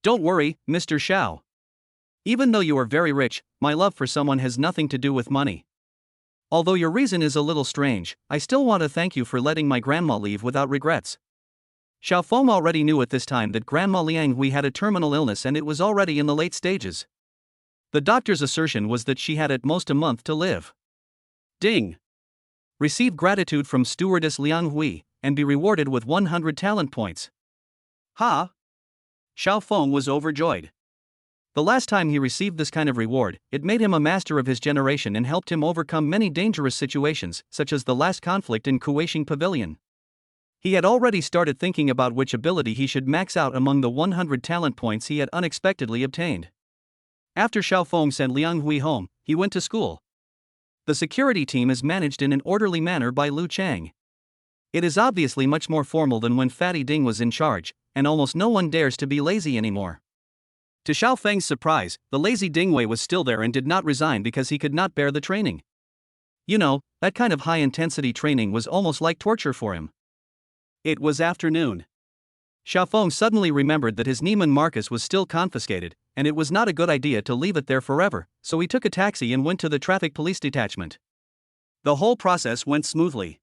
"Don't worry, Mr. Xiao. Even though you are very rich, my love for someone has nothing to do with money. Although your reason is a little strange, I still want to thank you for letting my grandma leave without regrets." Xiao Feng already knew at this time that Grandma Liang Hui had a terminal illness and it was already in the late stages. The doctor's assertion was that she had at most a month to live. Ding! Receive gratitude from stewardess Liang Hui, and be rewarded with 100 talent points. Ha! Xiao Feng was overjoyed. The last time he received this kind of reward, it made him a master of his generation and helped him overcome many dangerous situations, such as the last conflict in Kuishing Pavilion. He had already started thinking about which ability he should max out among the 100 talent points he had unexpectedly obtained. After Xiao Feng sent Liang Hui home, he went to school. The security team is managed in an orderly manner by Lu Chang. It is obviously much more formal than when Fatty Ding was in charge, and almost no one dares to be lazy anymore. To Xiao Feng's surprise, the lazy Dingwei was still there and did not resign because he could not bear the training. You know, that kind of high-intensity training was almost like torture for him. It was afternoon. Xiao Feng suddenly remembered that his Neiman Marcus was still confiscated, and it was not a good idea to leave it there forever, so he took a taxi and went to the traffic police detachment. The whole process went smoothly.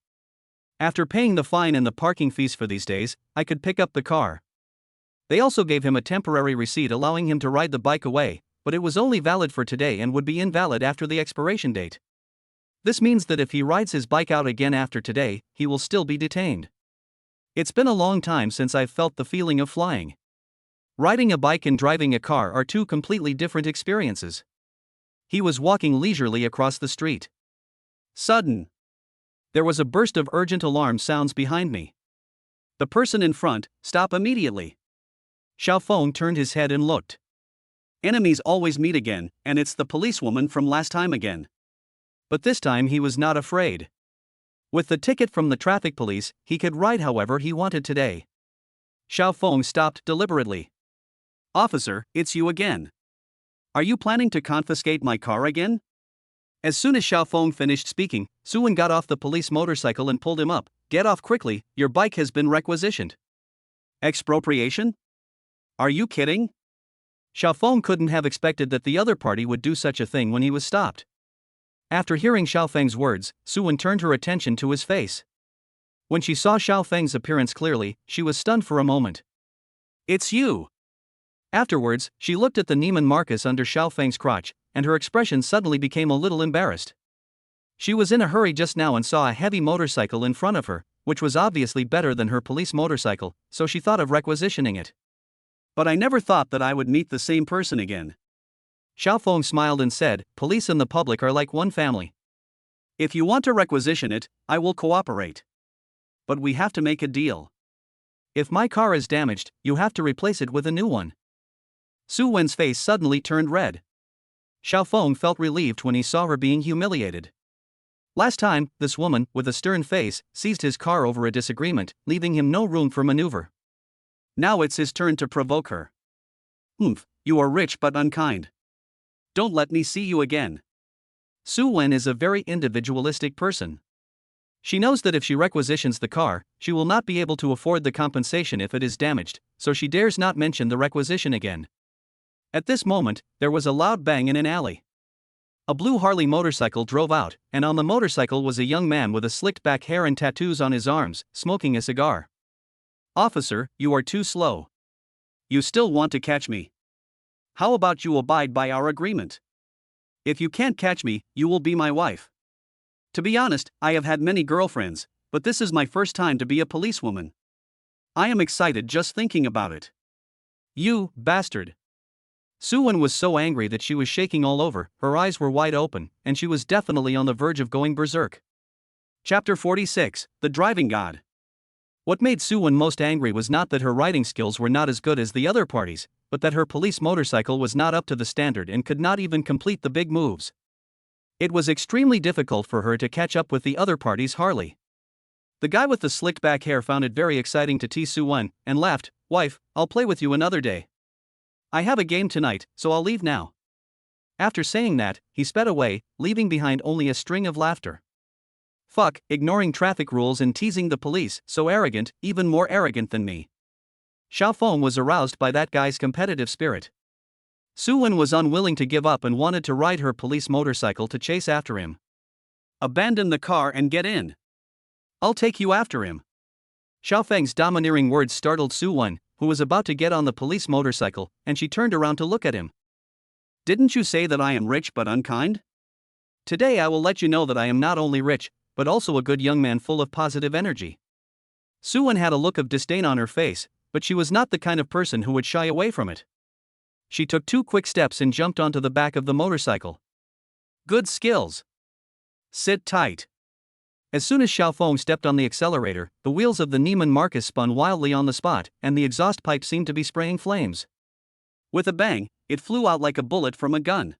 After paying the fine and the parking fees for these days, I could pick up the car. They also gave him a temporary receipt allowing him to ride the bike away, but it was only valid for today and would be invalid after the expiration date. This means that if he rides his bike out again after today, he will still be detained. It's been a long time since I've felt the feeling of flying. Riding a bike and driving a car are two completely different experiences. He was walking leisurely across the street. Sudden. There was a burst of urgent alarm sounds behind me. The person in front, stop immediately. Xiao Feng turned his head and looked. Enemies always meet again, and it's the policewoman from last time again. But this time he was not afraid. With the ticket from the traffic police, he could ride however he wanted today. Xiao Feng stopped deliberately. "Officer, it's you again. Are you planning to confiscate my car again?" As soon as Xiaofeng finished speaking, Suwen got off the police motorcycle and pulled him up. Get off quickly, your bike has been requisitioned. Expropriation? Are you kidding? Xiaofeng couldn't have expected that the other party would do such a thing when he was stopped. After hearing Xiaofeng's words, Suwen turned her attention to his face. When she saw Xiaofeng's appearance clearly, she was stunned for a moment. It's you! Afterwards, she looked at the Neiman Marcus under Xiaofeng's crotch, and her expression suddenly became a little embarrassed. She was in a hurry just now and saw a heavy motorcycle in front of her, which was obviously better than her police motorcycle, so she thought of requisitioning it. But I never thought that I would meet the same person again. Xiaofeng smiled and said, police and the public are like one family. If you want to requisition it, I will cooperate. But we have to make a deal. If my car is damaged, you have to replace it with a new one. Su Wen's face suddenly turned red. Xiaofeng felt relieved when he saw her being humiliated. Last time, this woman, with a stern face, seized his car over a disagreement, leaving him no room for maneuver. Now it's his turn to provoke her. You are rich but unkind. Don't let me see you again. Su Wen is a very individualistic person. She knows that if she requisitions the car, she will not be able to afford the compensation if it is damaged, so she dares not mention the requisition again. At this moment, there was a loud bang in an alley. A blue Harley motorcycle drove out, and on the motorcycle was a young man with a slicked back hair and tattoos on his arms, smoking a cigar. Officer, you are too slow. You still want to catch me. How about you abide by our agreement? If you can't catch me, you will be my wife. To be honest, I have had many girlfriends, but this is my first time to be a policewoman. I am excited just thinking about it. You, bastard. Su Wen was so angry that she was shaking all over, her eyes were wide open, and she was definitely on the verge of going berserk. Chapter 46, The Driving God. What made Su Wen most angry was not that her riding skills were not as good as the other parties, but that her police motorcycle was not up to the standard and could not even complete the big moves. It was extremely difficult for her to catch up with the other party's Harley. The guy with the slicked back hair found it very exciting to tease Su Wen, and laughed, "Wife, I'll play with you another day. I have a game tonight, so I'll leave now." After saying that, he sped away, leaving behind only a string of laughter. Fuck, ignoring traffic rules and teasing the police, so arrogant, even more arrogant than me. Xiaofeng was aroused by that guy's competitive spirit. Su Wen was unwilling to give up and wanted to ride her police motorcycle to chase after him. Abandon the car and get in. I'll take you after him. Xiaofeng's domineering words startled Su Wen, who was about to get on the police motorcycle, and she turned around to look at him. Didn't you say that I am rich but unkind? Today I will let you know that I am not only rich, but also a good young man full of positive energy. Su Wen had a look of disdain on her face, but she was not the kind of person who would shy away from it. She took 2 quick steps and jumped onto the back of the motorcycle. Good skills. Sit tight. As soon as Xiaofeng stepped on the accelerator, the wheels of the Neiman Marcus spun wildly on the spot, and the exhaust pipe seemed to be spraying flames. With a bang, it flew out like a bullet from a gun.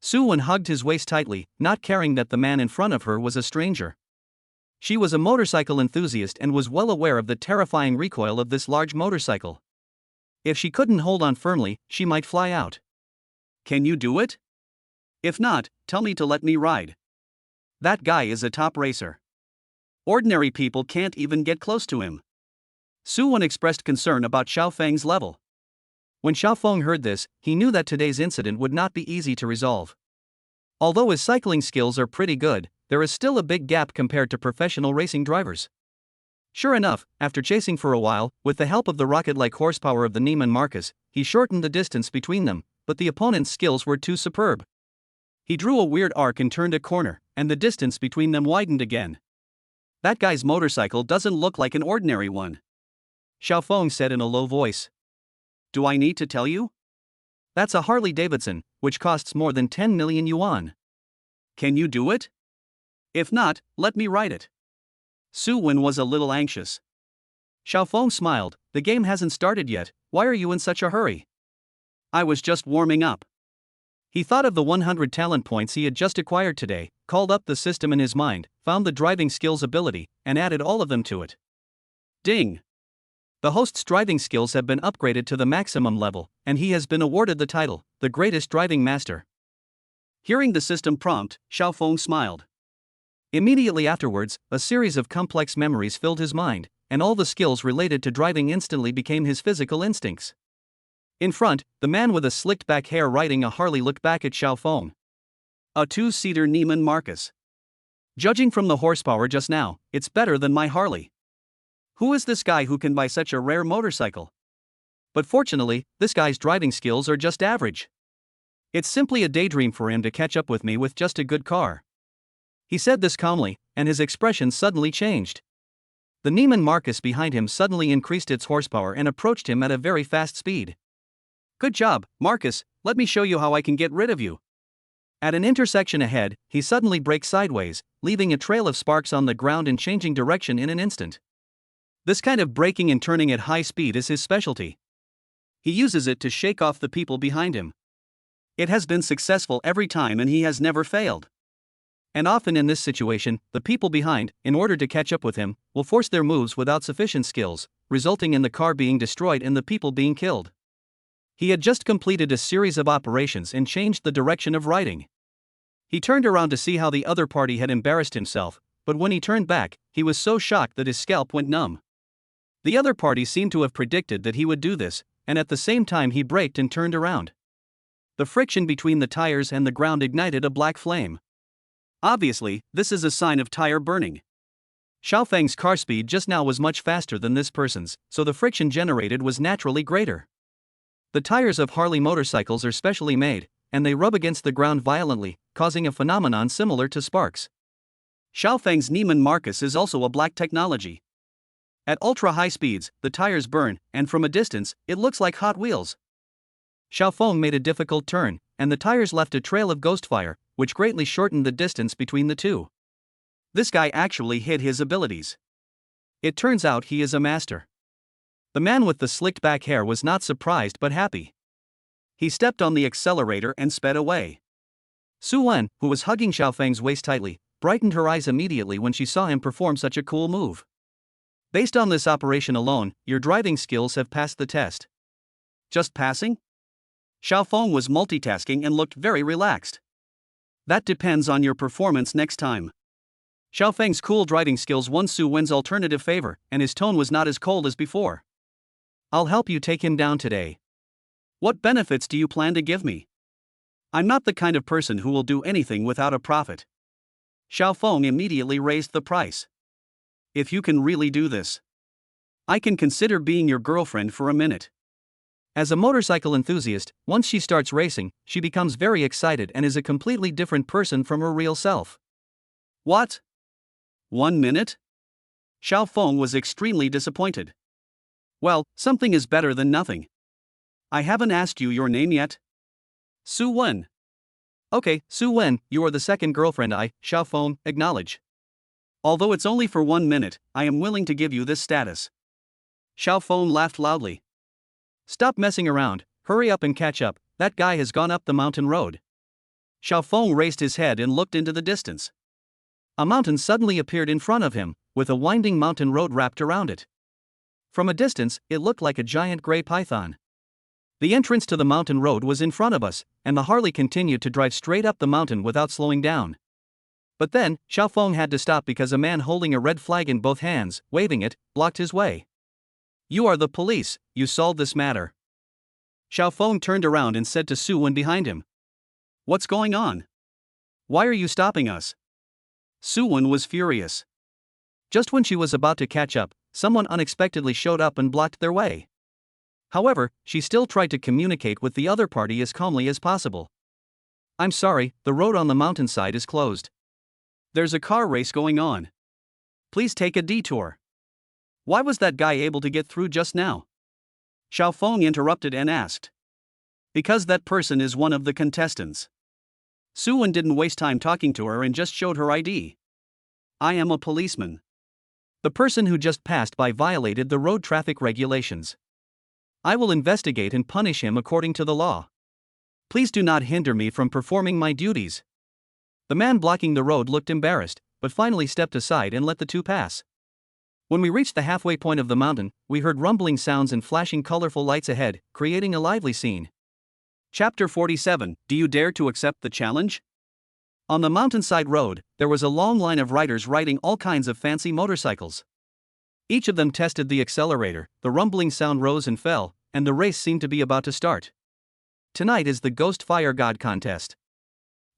Su Wen hugged his waist tightly, not caring that the man in front of her was a stranger. She was a motorcycle enthusiast and was well aware of the terrifying recoil of this large motorcycle. If she couldn't hold on firmly, she might fly out. Can you do it? If not, tell me to let me ride. That guy is a top racer. Ordinary people can't even get close to him. Su Wen expressed concern about Xiaofeng's level. When Xiaofeng heard this, he knew that today's incident would not be easy to resolve. Although his cycling skills are pretty good, there is still a big gap compared to professional racing drivers. Sure enough, after chasing for a while, with the help of the rocket-like horsepower of the Neiman Marcus, he shortened the distance between them, but the opponent's skills were too superb. He drew a weird arc and turned a corner, and the distance between them widened again. That guy's motorcycle doesn't look like an ordinary one. Xiaofeng said in a low voice. Do I need to tell you? That's a Harley Davidson, which costs more than 10 million yuan. Can you do it? If not, let me ride it. Su Wen was a little anxious. Xiaofeng smiled, the game hasn't started yet, why are you in such a hurry? I was just warming up. He thought of the 100 talent points he had just acquired today, called up the system in his mind, found the driving skills ability, and added all of them to it. Ding! The host's driving skills have been upgraded to the maximum level, and he has been awarded the title, the greatest driving master. Hearing the system prompt, Xiaofeng smiled. Immediately afterwards, a series of complex memories filled his mind, and all the skills related to driving instantly became his physical instincts. In front, the man with a slicked back hair riding a Harley looked back at Xiaofeng. A two-seater Neiman Marcus. Judging from the horsepower just now, it's better than my Harley. Who is this guy who can buy such a rare motorcycle? But fortunately, this guy's driving skills are just average. It's simply a daydream for him to catch up with me with just a good car. He said this calmly, and his expression suddenly changed. The Neiman Marcus behind him suddenly increased its horsepower and approached him at a very fast speed. Good job, Marcus, let me show you how I can get rid of you. At an intersection ahead, he suddenly brakes sideways, leaving a trail of sparks on the ground and changing direction in an instant. This kind of braking and turning at high speed is his specialty. He uses it to shake off the people behind him. It has been successful every time and he has never failed. And often in this situation, the people behind, in order to catch up with him, will force their moves without sufficient skills, resulting in the car being destroyed and the people being killed. He had just completed a series of operations and changed the direction of riding. He turned around to see how the other party had embarrassed himself, but when he turned back, he was so shocked that his scalp went numb. The other party seemed to have predicted that he would do this, and at the same time he braked and turned around. The friction between the tires and the ground ignited a black flame. Obviously, this is a sign of tire burning. Xiaofeng's car speed just now was much faster than this person's, so the friction generated was naturally greater. The tires of Harley motorcycles are specially made, and they rub against the ground violently, causing a phenomenon similar to sparks. Xiaofeng's Neiman Marcus is also a black technology. At ultra-high speeds, the tires burn, and from a distance, it looks like Hot Wheels. Xiaofeng made a difficult turn, and the tires left a trail of ghost fire, which greatly shortened the distance between the two. This guy actually hid his abilities. It turns out he is a master. The man with the slicked back hair was not surprised but happy. He stepped on the accelerator and sped away. Su Wen, who was hugging Xiaofeng's waist tightly, brightened her eyes immediately when she saw him perform such a cool move. Based on this operation alone, your driving skills have passed the test. Just passing? Xiaofeng was multitasking and looked very relaxed. That depends on your performance next time. Xiaofeng's cool driving skills won Su Wen's alternative favor, and his tone was not as cold as before. I'll help you take him down today. What benefits do you plan to give me? I'm not the kind of person who will do anything without a profit. Xiaofeng immediately raised the price. If you can really do this, I can consider being your girlfriend for a minute. As a motorcycle enthusiast, once she starts racing, she becomes very excited and is a completely different person from her real self. What? 1 minute? Xiaofeng was extremely disappointed. Well, something is better than nothing. I haven't asked you your name yet. Su Wen. Okay, Su Wen, you are the second girlfriend Xiaofeng, acknowledge. Although it's only for 1 minute, I am willing to give you this status. Xiaofeng laughed loudly. Stop messing around, hurry up and catch up, that guy has gone up the mountain road. Xiaofeng raised his head and looked into the distance. A mountain suddenly appeared in front of him, with a winding mountain road wrapped around it. From a distance, it looked like a giant gray python. The entrance to the mountain road was in front of us, and the Harley continued to drive straight up the mountain without slowing down. But then, Xiaofeng had to stop because a man holding a red flag in both hands, waving it, blocked his way. You are the police, you solved this matter. Xiaofeng turned around and said to Su Wen behind him. What's going on? Why are you stopping us? Su Wen was furious. Just when she was about to catch up, someone unexpectedly showed up and blocked their way. However, she still tried to communicate with the other party as calmly as possible. I'm sorry, the road on the mountainside is closed. There's a car race going on. Please take a detour. Why was that guy able to get through just now? Xiaofeng interrupted and asked. Because that person is one of the contestants. Su Wen didn't waste time talking to her and just showed her ID. I am a policeman. The person who just passed by violated the road traffic regulations. I will investigate and punish him according to the law. Please do not hinder me from performing my duties. The man blocking the road looked embarrassed, but finally stepped aside and let the two pass. When we reached the halfway point of the mountain, we heard rumbling sounds and flashing colorful lights ahead, creating a lively scene. Chapter 47. Do you dare to accept the challenge? On the mountainside road, there was a long line of riders riding all kinds of fancy motorcycles. Each of them tested the accelerator, the rumbling sound rose and fell, and the race seemed to be about to start. Tonight is the Ghost Fire God contest.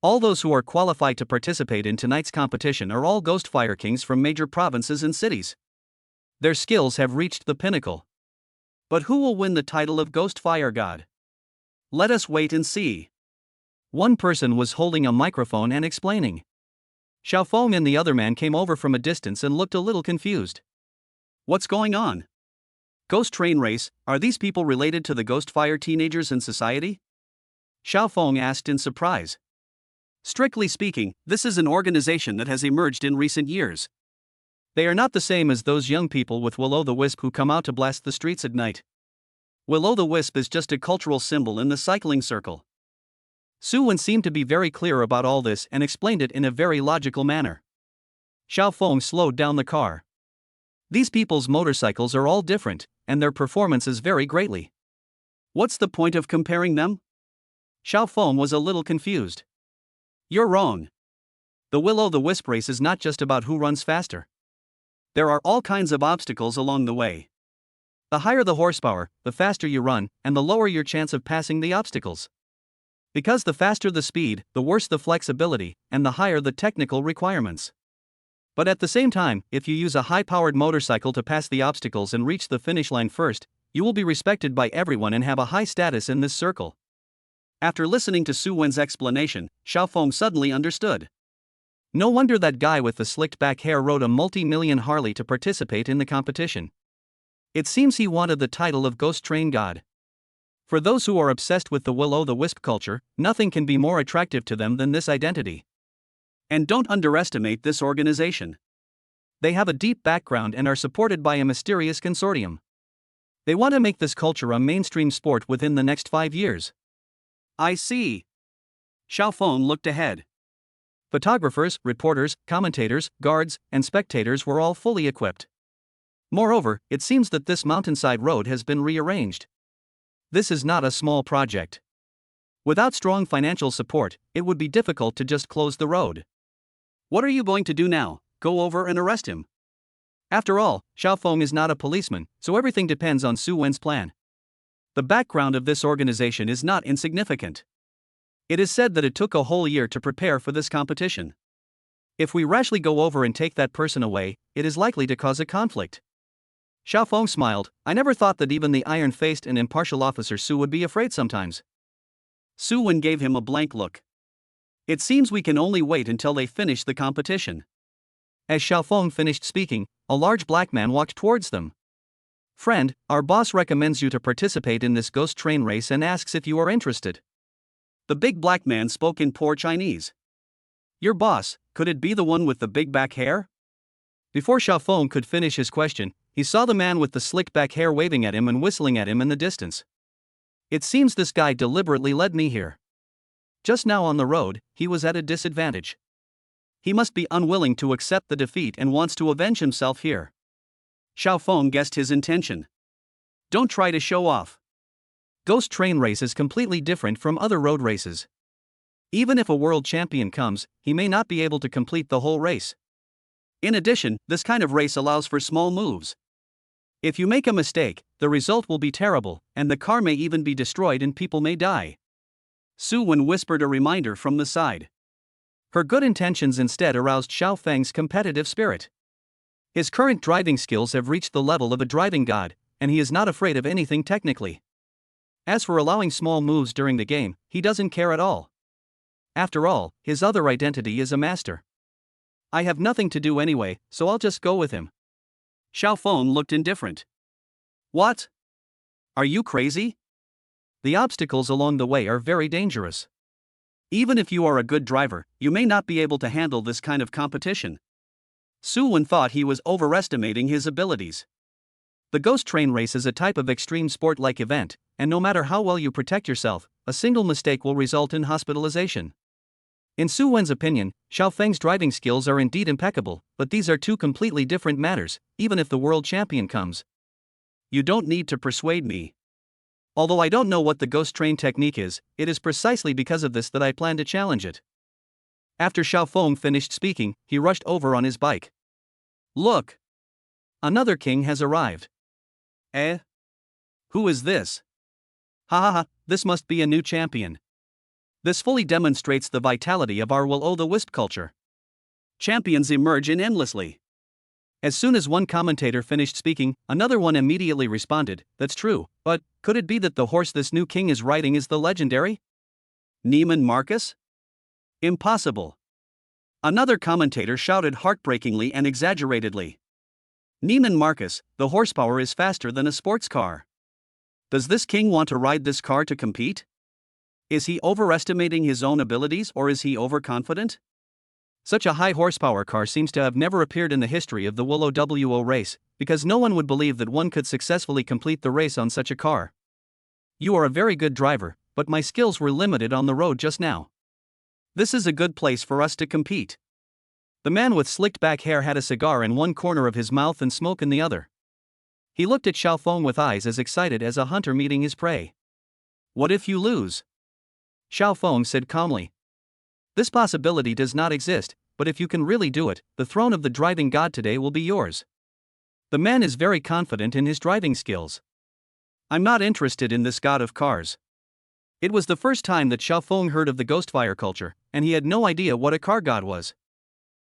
All those who are qualified to participate in tonight's competition are all Ghost Fire Kings from major provinces and cities. Their skills have reached the pinnacle. But who will win the title of Ghost Fire God? Let us wait and see. One person was holding a microphone and explaining. Xiaofeng and the other man came over from a distance and looked a little confused. What's going on? Ghost train race, are these people related to the Ghost Fire teenagers in society? Xiaofeng asked in surprise. Strictly speaking, this is an organization that has emerged in recent years. They are not the same as those young people with Will-O-the-Wisp who come out to blast the streets at night. Will-O-the-Wisp is just a cultural symbol in the cycling circle. Su Wen seemed to be very clear about all this and explained it in a very logical manner. Xiaofeng slowed down the car. These people's motorcycles are all different, and their performances vary greatly. What's the point of comparing them? Xiaofeng was a little confused. You're wrong. The Will-O-the-Wisp race is not just about who runs faster. There are all kinds of obstacles along the way. The higher the horsepower, the faster you run, and the lower your chance of passing the obstacles. Because the faster the speed, the worse the flexibility, and the higher the technical requirements. But at the same time, if you use a high-powered motorcycle to pass the obstacles and reach the finish line first, you will be respected by everyone and have a high status in this circle. After listening to Su Wen's explanation, Xiaofeng suddenly understood. No wonder that guy with the slicked back hair rode a multi-million Harley to participate in the competition. It seems he wanted the title of Ghost Train God. For those who are obsessed with the Will-O-the-Wisp culture, nothing can be more attractive to them than this identity. And don't underestimate this organization. They have a deep background and are supported by a mysterious consortium. They want to make this culture a mainstream sport within the next 5 years. I see. Xiaofeng looked ahead. Photographers, reporters, commentators, guards, and spectators were all fully equipped. Moreover, it seems that this mountainside road has been rearranged. This is not a small project. Without strong financial support, it would be difficult to just close the road. What are you going to do now? Go over and arrest him? After all, Xiaofeng is not a policeman, so everything depends on Su Wen's plan. The background of this organization is not insignificant. It is said that it took a whole year to prepare for this competition. If we rashly go over and take that person away, it is likely to cause a conflict. Xiaofeng smiled. I never thought that even the iron-faced and impartial officer Su would be afraid sometimes. Su Wen gave him a blank look. It seems we can only wait until they finish the competition. As Xiaofeng finished speaking, a large black man walked towards them. Friend, our boss recommends you to participate in this ghost train race and asks if you are interested. The big black man spoke in poor Chinese. Your boss, could it be the one with the big back hair? Before Xiaofeng could finish his question, he saw the man with the slicked back hair waving at him and whistling at him in the distance. It seems this guy deliberately led me here. Just now on the road, he was at a disadvantage. He must be unwilling to accept the defeat and wants to avenge himself here. Xiaofeng guessed his intention. Don't try to show off. Ghost train race is completely different from other road races. Even if a world champion comes, he may not be able to complete the whole race. In addition, this kind of race allows for small moves. If you make a mistake, the result will be terrible, and the car may even be destroyed and people may die. Su Wen whispered a reminder from the side. Her good intentions instead aroused Xiaofeng's competitive spirit. His current driving skills have reached the level of a driving god, and he is not afraid of anything technically. As for allowing small moves during the game, he doesn't care at all. After all, his other identity is a master. I have nothing to do anyway, so I'll just go with him. Xiaofeng looked indifferent. What? Are you crazy? The obstacles along the way are very dangerous. Even if you are a good driver, you may not be able to handle this kind of competition. Su Wen thought he was overestimating his abilities. The ghost train race is a type of extreme sport-like event, and no matter how well you protect yourself, a single mistake will result in hospitalization. In Su Wen's opinion, Xiaofeng's driving skills are indeed impeccable, but these are two completely different matters, even if the world champion comes. You don't need to persuade me. Although I don't know what the ghost train technique is, it is precisely because of this that I plan to challenge it. After Xiaofeng finished speaking, he rushed over on his bike. Look! Another king has arrived. Eh? Who is this? Ha ha ha, this must be a new champion. This fully demonstrates the vitality of our will-o'-the-wisp culture. Champions emerge in endlessly. As soon as one commentator finished speaking, another one immediately responded, that's true, but could it be that the horse this new king is riding is the legendary Neiman Marcus? Impossible. Another commentator shouted heartbreakingly and exaggeratedly. Neiman Marcus, the horsepower is faster than a sports car. Does this king want to ride this car to compete? Is he overestimating his own abilities or is he overconfident? Such a high horsepower car seems to have never appeared in the history of the Will-O-W race, because no one would believe that one could successfully complete the race on such a car. You are a very good driver, but my skills were limited on the road just now. This is a good place for us to compete. The man with slicked back hair had a cigar in one corner of his mouth and smoke in the other. He looked at Xiaofeng with eyes as excited as a hunter meeting his prey. What if you lose? Xiaofeng said calmly. This possibility does not exist, but if you can really do it, the throne of the driving god today will be yours. The man is very confident in his driving skills. I'm not interested in this god of cars. It was the first time that Xiaofeng heard of the Ghostfire culture, and he had no idea what a car god was.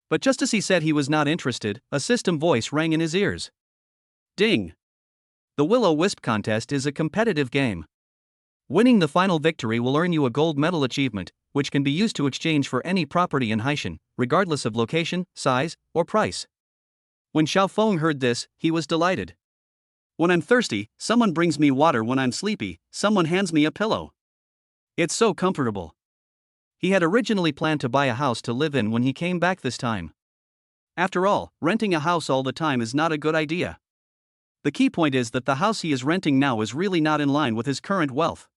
But just as he said he was not interested, a system voice rang in his ears. Ding! The Will-O-Wisp contest is a competitive game. Winning the final victory will earn you a gold medal achievement, which can be used to exchange for any property in Haishan, regardless of location, size, or price. When Xiaofeng heard this, he was delighted. When I'm thirsty, someone brings me water. When I'm sleepy, someone hands me a pillow. It's so comfortable. He had originally planned to buy a house to live in when he came back this time. After all, renting a house all the time is not a good idea. The key point is that the house he is renting now is really not in line with his current wealth.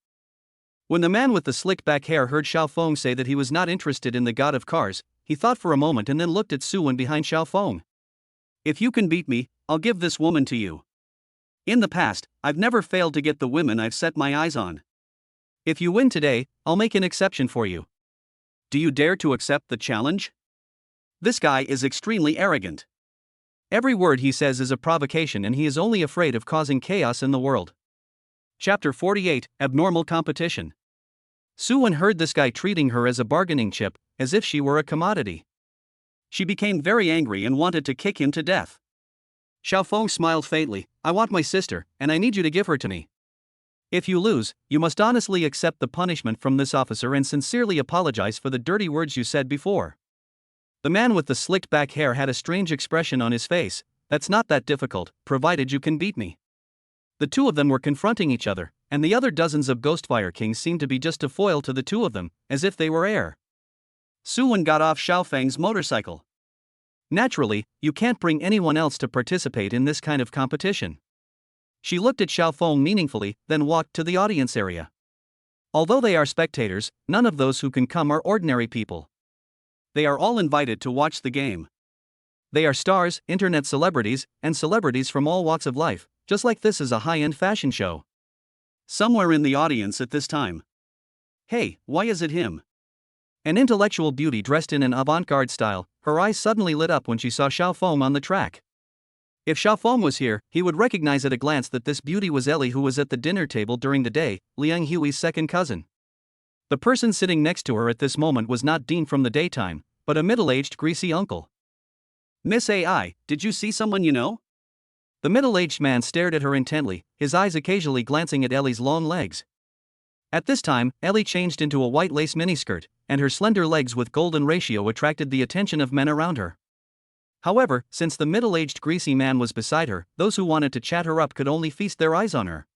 When the man with the slicked back hair heard Xiaofeng say that he was not interested in the god of cars, he thought for a moment and then looked at Su Wen behind Xiaofeng. If you can beat me, I'll give this woman to you. In the past, I've never failed to get the women I've set my eyes on. If you win today, I'll make an exception for you. Do you dare to accept the challenge? This guy is extremely arrogant. Every word he says is a provocation and he is only afraid of causing chaos in the world. Chapter 48, Abnormal Competition. Su Wen heard this guy treating her as a bargaining chip, as if she were a commodity. She became very angry and wanted to kick him to death. Xiaofeng smiled faintly. I want my sister, and I need you to give her to me. If you lose, you must honestly accept the punishment from this officer and sincerely apologize for the dirty words you said before. The man with the slicked back hair had a strange expression on his face. That's not that difficult, provided you can beat me. The two of them were confronting each other, and the other dozens of Ghostfire Kings seemed to be just a foil to the two of them, as if they were air. Su Wen got off Xiaofeng's motorcycle. Naturally, you can't bring anyone else to participate in this kind of competition. She looked at Xiaofeng meaningfully, then walked to the audience area. Although they are spectators, none of those who can come are ordinary people. They are all invited to watch the game. They are stars, internet celebrities, and celebrities from all walks of life, just like this is a high-end fashion show. Somewhere in the audience at this time. Hey, why is it him? An intellectual beauty dressed in an avant-garde style, her eyes suddenly lit up when she saw Xiaofeng on the track. If Xiaofeng was here, he would recognize at a glance that this beauty was Ellie, who was at the dinner table during the day, Liang Hui's second cousin. The person sitting next to her at this moment was not Dean from the daytime, but a middle-aged greasy uncle. Miss AI, did you see someone you know? The middle-aged man stared at her intently, his eyes occasionally glancing at Ellie's long legs. At this time, Ellie changed into a white lace miniskirt, and her slender legs with golden ratio attracted the attention of men around her. However, since the middle-aged greasy man was beside her, those who wanted to chat her up could only feast their eyes on her.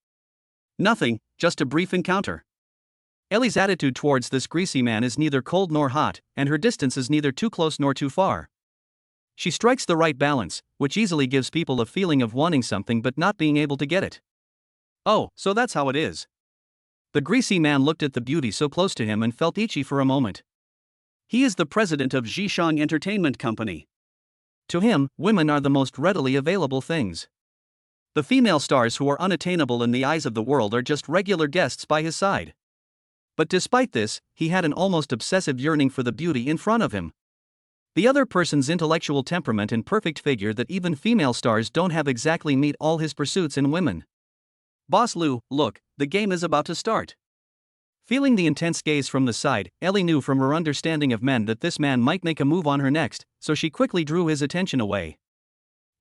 Nothing, just a brief encounter. Ellie's attitude towards this greasy man is neither cold nor hot, and her distance is neither too close nor too far. She strikes the right balance, which easily gives people a feeling of wanting something but not being able to get it. Oh, so that's how it is. The greasy man looked at the beauty so close to him and felt itchy for a moment. He is the president of Zhishang Entertainment Company. To him, women are the most readily available things. The female stars who are unattainable in the eyes of the world are just regular guests by his side. But despite this, he had an almost obsessive yearning for the beauty in front of him. The other person's intellectual temperament and perfect figure that even female stars don't have exactly meet all his pursuits in women. Boss Lou, look, the game is about to start. Feeling the intense gaze from the side, Ellie knew from her understanding of men that this man might make a move on her next, so she quickly drew his attention away.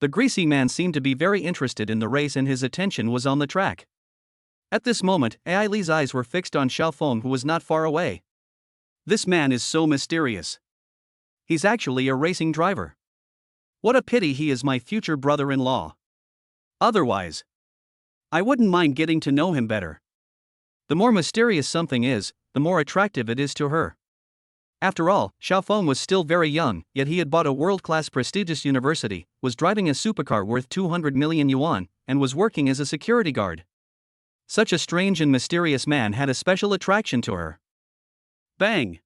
The greasy man seemed to be very interested in the race and his attention was on the track. At this moment, Ailey's eyes were fixed on Xiaofeng, who was not far away. This man is so mysterious. He's actually a racing driver. What a pity he is my future brother-in-law. Otherwise, I wouldn't mind getting to know him better. The more mysterious something is, the more attractive it is to her. After all, Xiaofeng was still very young, yet he had bought a world-class prestigious university, was driving a supercar worth 200 million yuan, and was working as a security guard. Such a strange and mysterious man had a special attraction to her. Bang!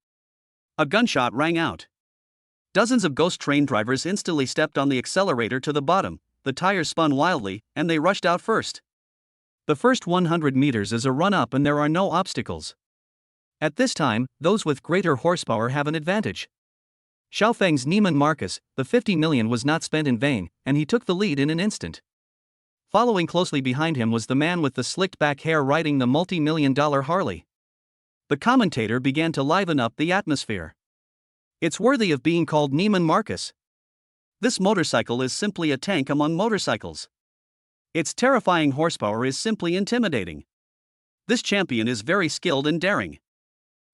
A gunshot rang out. Dozens of ghost train drivers instantly stepped on the accelerator to the bottom, the tires spun wildly, and they rushed out first. The first 100 meters is a run-up and there are no obstacles. At this time, those with greater horsepower have an advantage. Xiaofeng's Neiman Marcus, the 50 million was not spent in vain, and he took the lead in an instant. Following closely behind him was the man with the slicked back hair riding the multi-million-dollar Harley. The commentator began to liven up the atmosphere. It's worthy of being called Neiman Marcus. This motorcycle is simply a tank among motorcycles. Its terrifying horsepower is simply intimidating. This champion is very skilled and daring.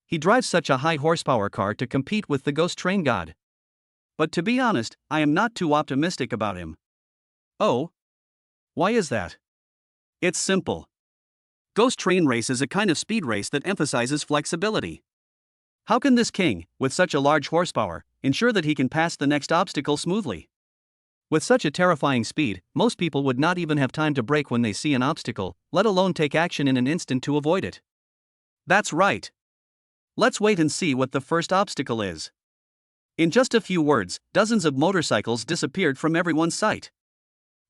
He drives such a high horsepower car to compete with the ghost train god. But to be honest, I am not too optimistic about him. Oh? Why is that? It's simple. Ghost train race is a kind of speed race that emphasizes flexibility. How can this king, with such a large horsepower, ensure that he can pass the next obstacle smoothly? With such a terrifying speed, most people would not even have time to brake when they see an obstacle, let alone take action in an instant to avoid it. That's right. Let's wait and see what the first obstacle is. In just a few words, dozens of motorcycles disappeared from everyone's sight.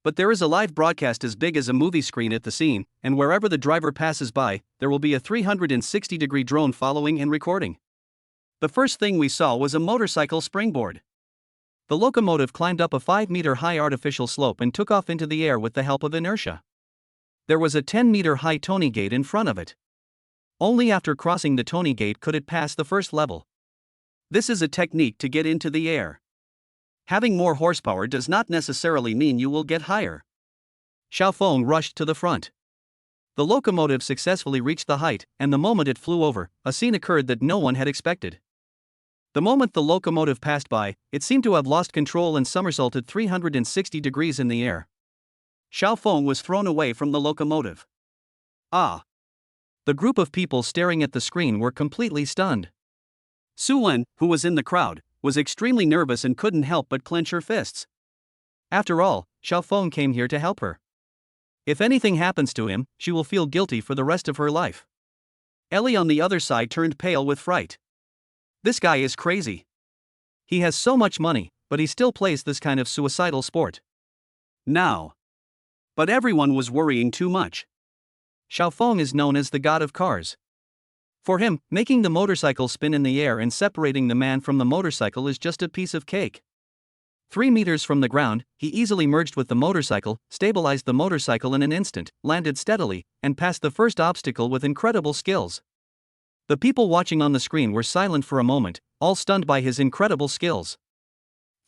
But there is a live broadcast as big as a movie screen at the scene, and wherever the driver passes by, there will be a 360-degree drone following and recording. The first thing we saw was a motorcycle springboard. The locomotive climbed up a 5-meter-high artificial slope and took off into the air with the help of inertia. There was a 10-meter-high Tony Gate in front of it. Only after crossing the Tony Gate could it pass the first level. This is a technique to get into the air. Having more horsepower does not necessarily mean you will get higher. Xiaofeng rushed to the front. The locomotive successfully reached the height, and the moment it flew over, a scene occurred that no one had expected. The moment the locomotive passed by, it seemed to have lost control and somersaulted 360 degrees in the air. Xiaofeng was thrown away from the locomotive. Ah! The group of people staring at the screen were completely stunned. Su Wen, who was in the crowd, was extremely nervous and couldn't help but clench her fists. After all, Xiaofeng came here to help her. If anything happens to him, she will feel guilty for the rest of her life. Ellie on the other side turned pale with fright. This guy is crazy. He has so much money, but he still plays this kind of suicidal sport. Now. But everyone was worrying too much. Xiaofeng is known as the god of cars. For him, making the motorcycle spin in the air and separating the man from the motorcycle is just a piece of cake. 3 meters from the ground, he easily merged with the motorcycle, stabilized the motorcycle in an instant, landed steadily, and passed the first obstacle with incredible skills. The people watching on the screen were silent for a moment, all stunned by his incredible skills.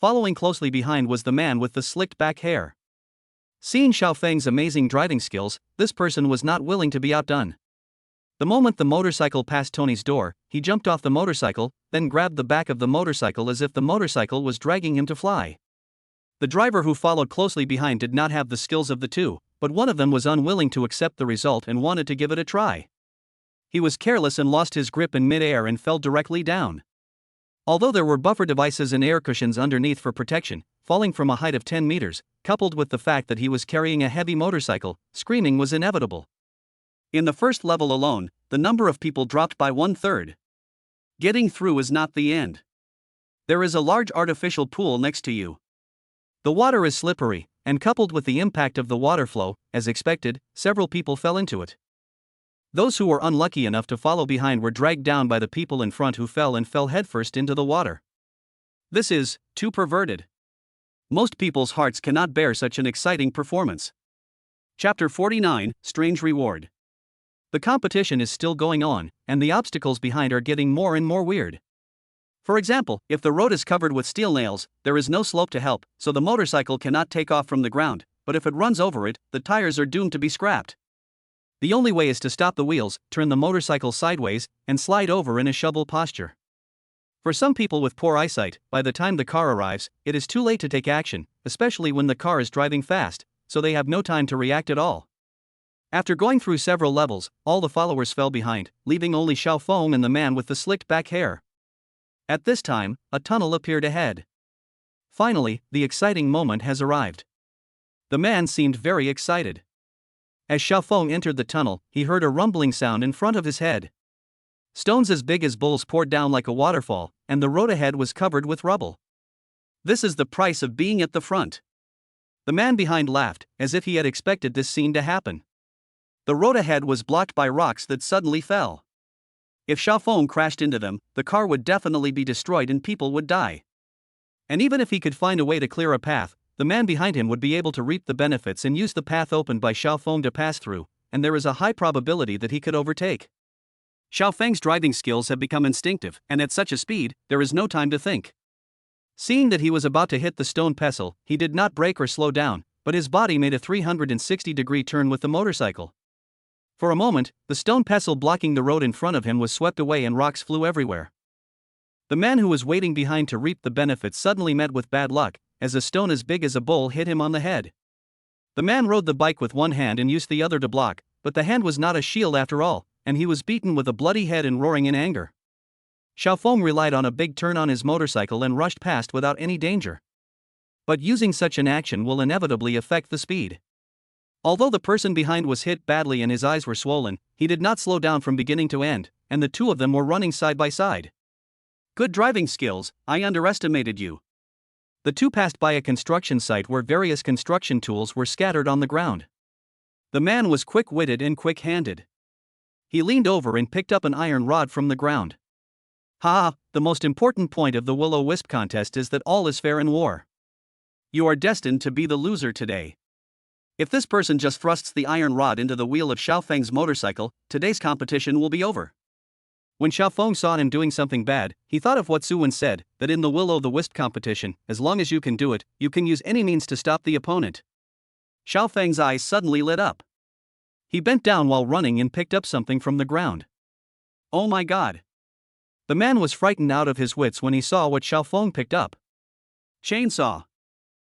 Following closely behind was the man with the slicked back hair. Seeing Xiaofeng's amazing driving skills, this person was not willing to be outdone. The moment the motorcycle passed Tony's door, he jumped off the motorcycle, then grabbed the back of the motorcycle as if the motorcycle was dragging him to fly. The driver who followed closely behind did not have the skills of the two, but one of them was unwilling to accept the result and wanted to give it a try. He was careless and lost his grip in mid-air and fell directly down. Although there were buffer devices and air cushions underneath for protection, falling from a height of 10 meters, coupled with the fact that he was carrying a heavy motorcycle, screaming was inevitable. In the first level alone, the number of people dropped by 1/3. Getting through is not the end. There is a large artificial pool next to you. The water is slippery, and coupled with the impact of the water flow, as expected, several people fell into it. Those who were unlucky enough to follow behind were dragged down by the people in front who fell headfirst into the water. This is too perverted. Most people's hearts cannot bear such an exciting performance. Chapter 49, Strange Reward. The competition is still going on, and the obstacles behind are getting more and more weird. For example, if the road is covered with steel nails, there is no slope to help, so the motorcycle cannot take off from the ground, but if it runs over it, the tires are doomed to be scrapped. The only way is to stop the wheels, turn the motorcycle sideways, and slide over in a shovel posture. For some people with poor eyesight, by the time the car arrives, it is too late to take action, especially when the car is driving fast, so they have no time to react at all. After going through several levels, all the followers fell behind, leaving only Xiaofeng and the man with the slicked back hair. At this time, a tunnel appeared ahead. Finally, the exciting moment has arrived. The man seemed very excited. As Xiaofeng entered the tunnel, he heard a rumbling sound in front of his head. Stones as big as bowls poured down like a waterfall, and the road ahead was covered with rubble. This is the price of being at the front. The man behind laughed, as if he had expected this scene to happen. The road ahead was blocked by rocks that suddenly fell. If Xiaofeng crashed into them, the car would definitely be destroyed and people would die. And even if he could find a way to clear a path, the man behind him would be able to reap the benefits and use the path opened by Xiaofeng to pass through, and there is a high probability that he could overtake. Xiaofeng's driving skills have become instinctive, and at such a speed, there is no time to think. Seeing that he was about to hit the stone pestle, he did not brake or slow down, but his body made a 360-degree turn with the motorcycle. For a moment, the stone pestle blocking the road in front of him was swept away and rocks flew everywhere. The man who was waiting behind to reap the benefits suddenly met with bad luck, as a stone as big as a bowl hit him on the head. The man rode the bike with one hand and used the other to block, but the hand was not a shield after all, and he was beaten with a bloody head and roaring in anger. Xiaofeng relied on a big turn on his motorcycle and rushed past without any danger. But using such an action will inevitably affect the speed. Although the person behind was hit badly and his eyes were swollen, he did not slow down from beginning to end, and the two of them were running side by side. Good driving skills, I underestimated you. The two passed by a construction site where various construction tools were scattered on the ground. The man was quick-witted and quick-handed. He leaned over and picked up an iron rod from the ground. The most important point of the will-o-wisp contest is that all is fair in war. You are destined to be the loser today. If this person just thrusts the iron rod into the wheel of Xiaofeng's motorcycle, today's competition will be over. When Xiaofeng saw him doing something bad, he thought of what Su Wen said, that in the will-o-the-wisp competition, as long as you can do it, you can use any means to stop the opponent. Xiaofeng's eyes suddenly lit up. He bent down while running and picked up something from the ground. Oh my god! The man was frightened out of his wits when he saw what Xiaofeng picked up. Chainsaw.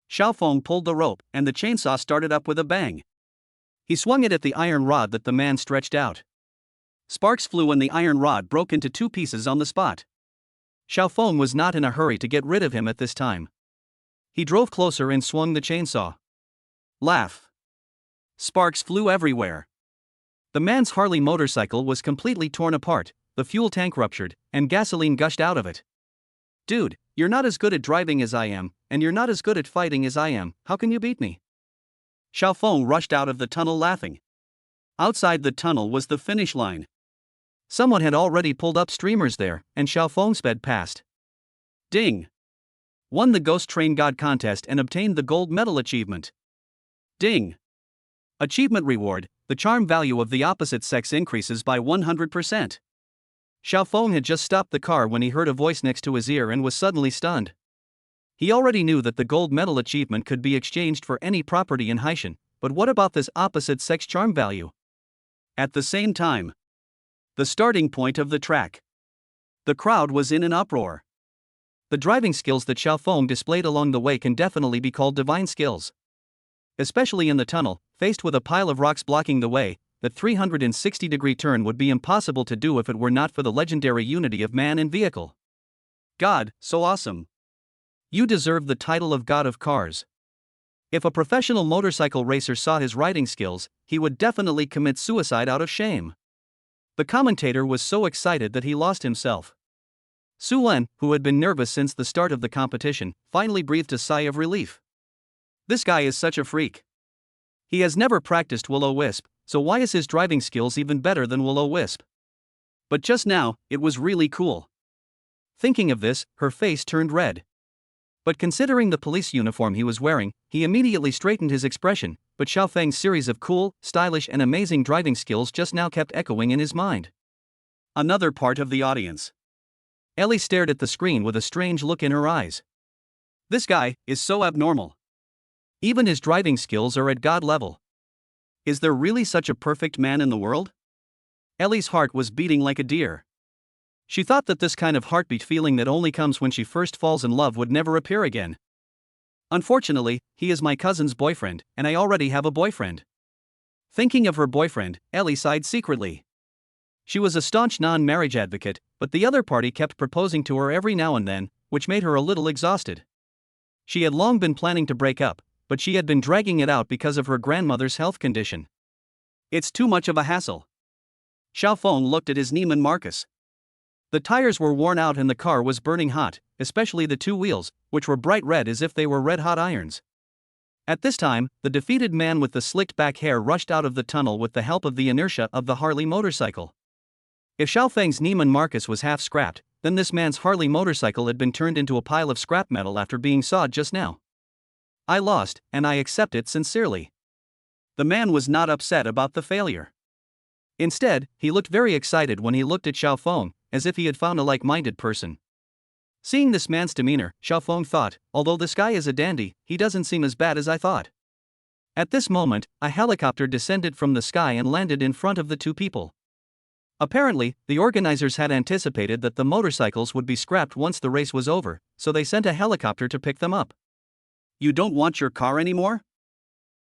Xiaofeng pulled the rope, and the chainsaw started up with a bang. He swung it at the iron rod that the man stretched out. Sparks flew and the iron rod broke into two pieces on the spot. Xiaofeng was not in a hurry to get rid of him at this time. He drove closer and swung the chainsaw. Laugh. Sparks flew everywhere. The man's Harley motorcycle was completely torn apart, the fuel tank ruptured, and gasoline gushed out of it. Dude, you're not as good at driving as I am, and you're not as good at fighting as I am, how can you beat me? Xiaofeng rushed out of the tunnel laughing. Outside the tunnel was the finish line. Someone had already pulled up streamers there, and Xiaofeng sped past. Ding! Won the Ghost Train God contest and obtained the gold medal achievement. Ding! Achievement reward, the charm value of the opposite sex increases by 100%. Xiaofeng had just stopped the car when he heard a voice next to his ear and was suddenly stunned. He already knew that the gold medal achievement could be exchanged for any property in Haishan, but what about this opposite sex charm value? At the same time, the starting point of the track. The crowd was in an uproar. The driving skills that Xiaofeng displayed along the way can definitely be called divine skills. Especially in the tunnel, faced with a pile of rocks blocking the way, that 360-degree turn would be impossible to do if it were not for the legendary unity of man and vehicle. God, so awesome. You deserve the title of God of Cars. If a professional motorcycle racer saw his riding skills, he would definitely commit suicide out of shame. The commentator was so excited that he lost himself. Su Wen, who had been nervous since the start of the competition, finally breathed a sigh of relief. This guy is such a freak. He has never practiced will-o-wisp, so why is his driving skills even better than Will-O-Wisp? But just now, it was really cool. Thinking of this, her face turned red. But considering the police uniform he was wearing, he immediately straightened his expression, but Xiaofeng's series of cool, stylish and amazing driving skills just now kept echoing in his mind. Another part of the audience. Ellie stared at the screen with a strange look in her eyes. This guy is so abnormal. Even his driving skills are at God level. Is there really such a perfect man in the world? Ellie's heart was beating like a deer. She thought that this kind of heartbeat feeling that only comes when she first falls in love would never appear again. Unfortunately, he is my cousin's boyfriend, and I already have a boyfriend. Thinking of her boyfriend, Ellie sighed secretly. She was a staunch non-marriage advocate, but the other party kept proposing to her every now and then, which made her a little exhausted. She had long been planning to break up, but she had been dragging it out because of her grandmother's health condition. It's too much of a hassle. Xiaofeng looked at his Neiman Marcus. The tires were worn out and the car was burning hot, especially the two wheels, which were bright red as if they were red-hot irons. At this time, the defeated man with the slicked back hair rushed out of the tunnel with the help of the inertia of the Harley motorcycle. If Xiaofeng's Neiman Marcus was half scrapped, then this man's Harley motorcycle had been turned into a pile of scrap metal after being sawed just now. I lost, and I accept it sincerely. The man was not upset about the failure. Instead, he looked very excited when he looked at Xiaofeng, as if he had found a like-minded person. Seeing this man's demeanor, Xiaofeng thought, although this guy is a dandy, he doesn't seem as bad as I thought. At this moment, a helicopter descended from the sky and landed in front of the two people. Apparently, the organizers had anticipated that the motorcycles would be scrapped once the race was over, so they sent a helicopter to pick them up. You don't want your car anymore?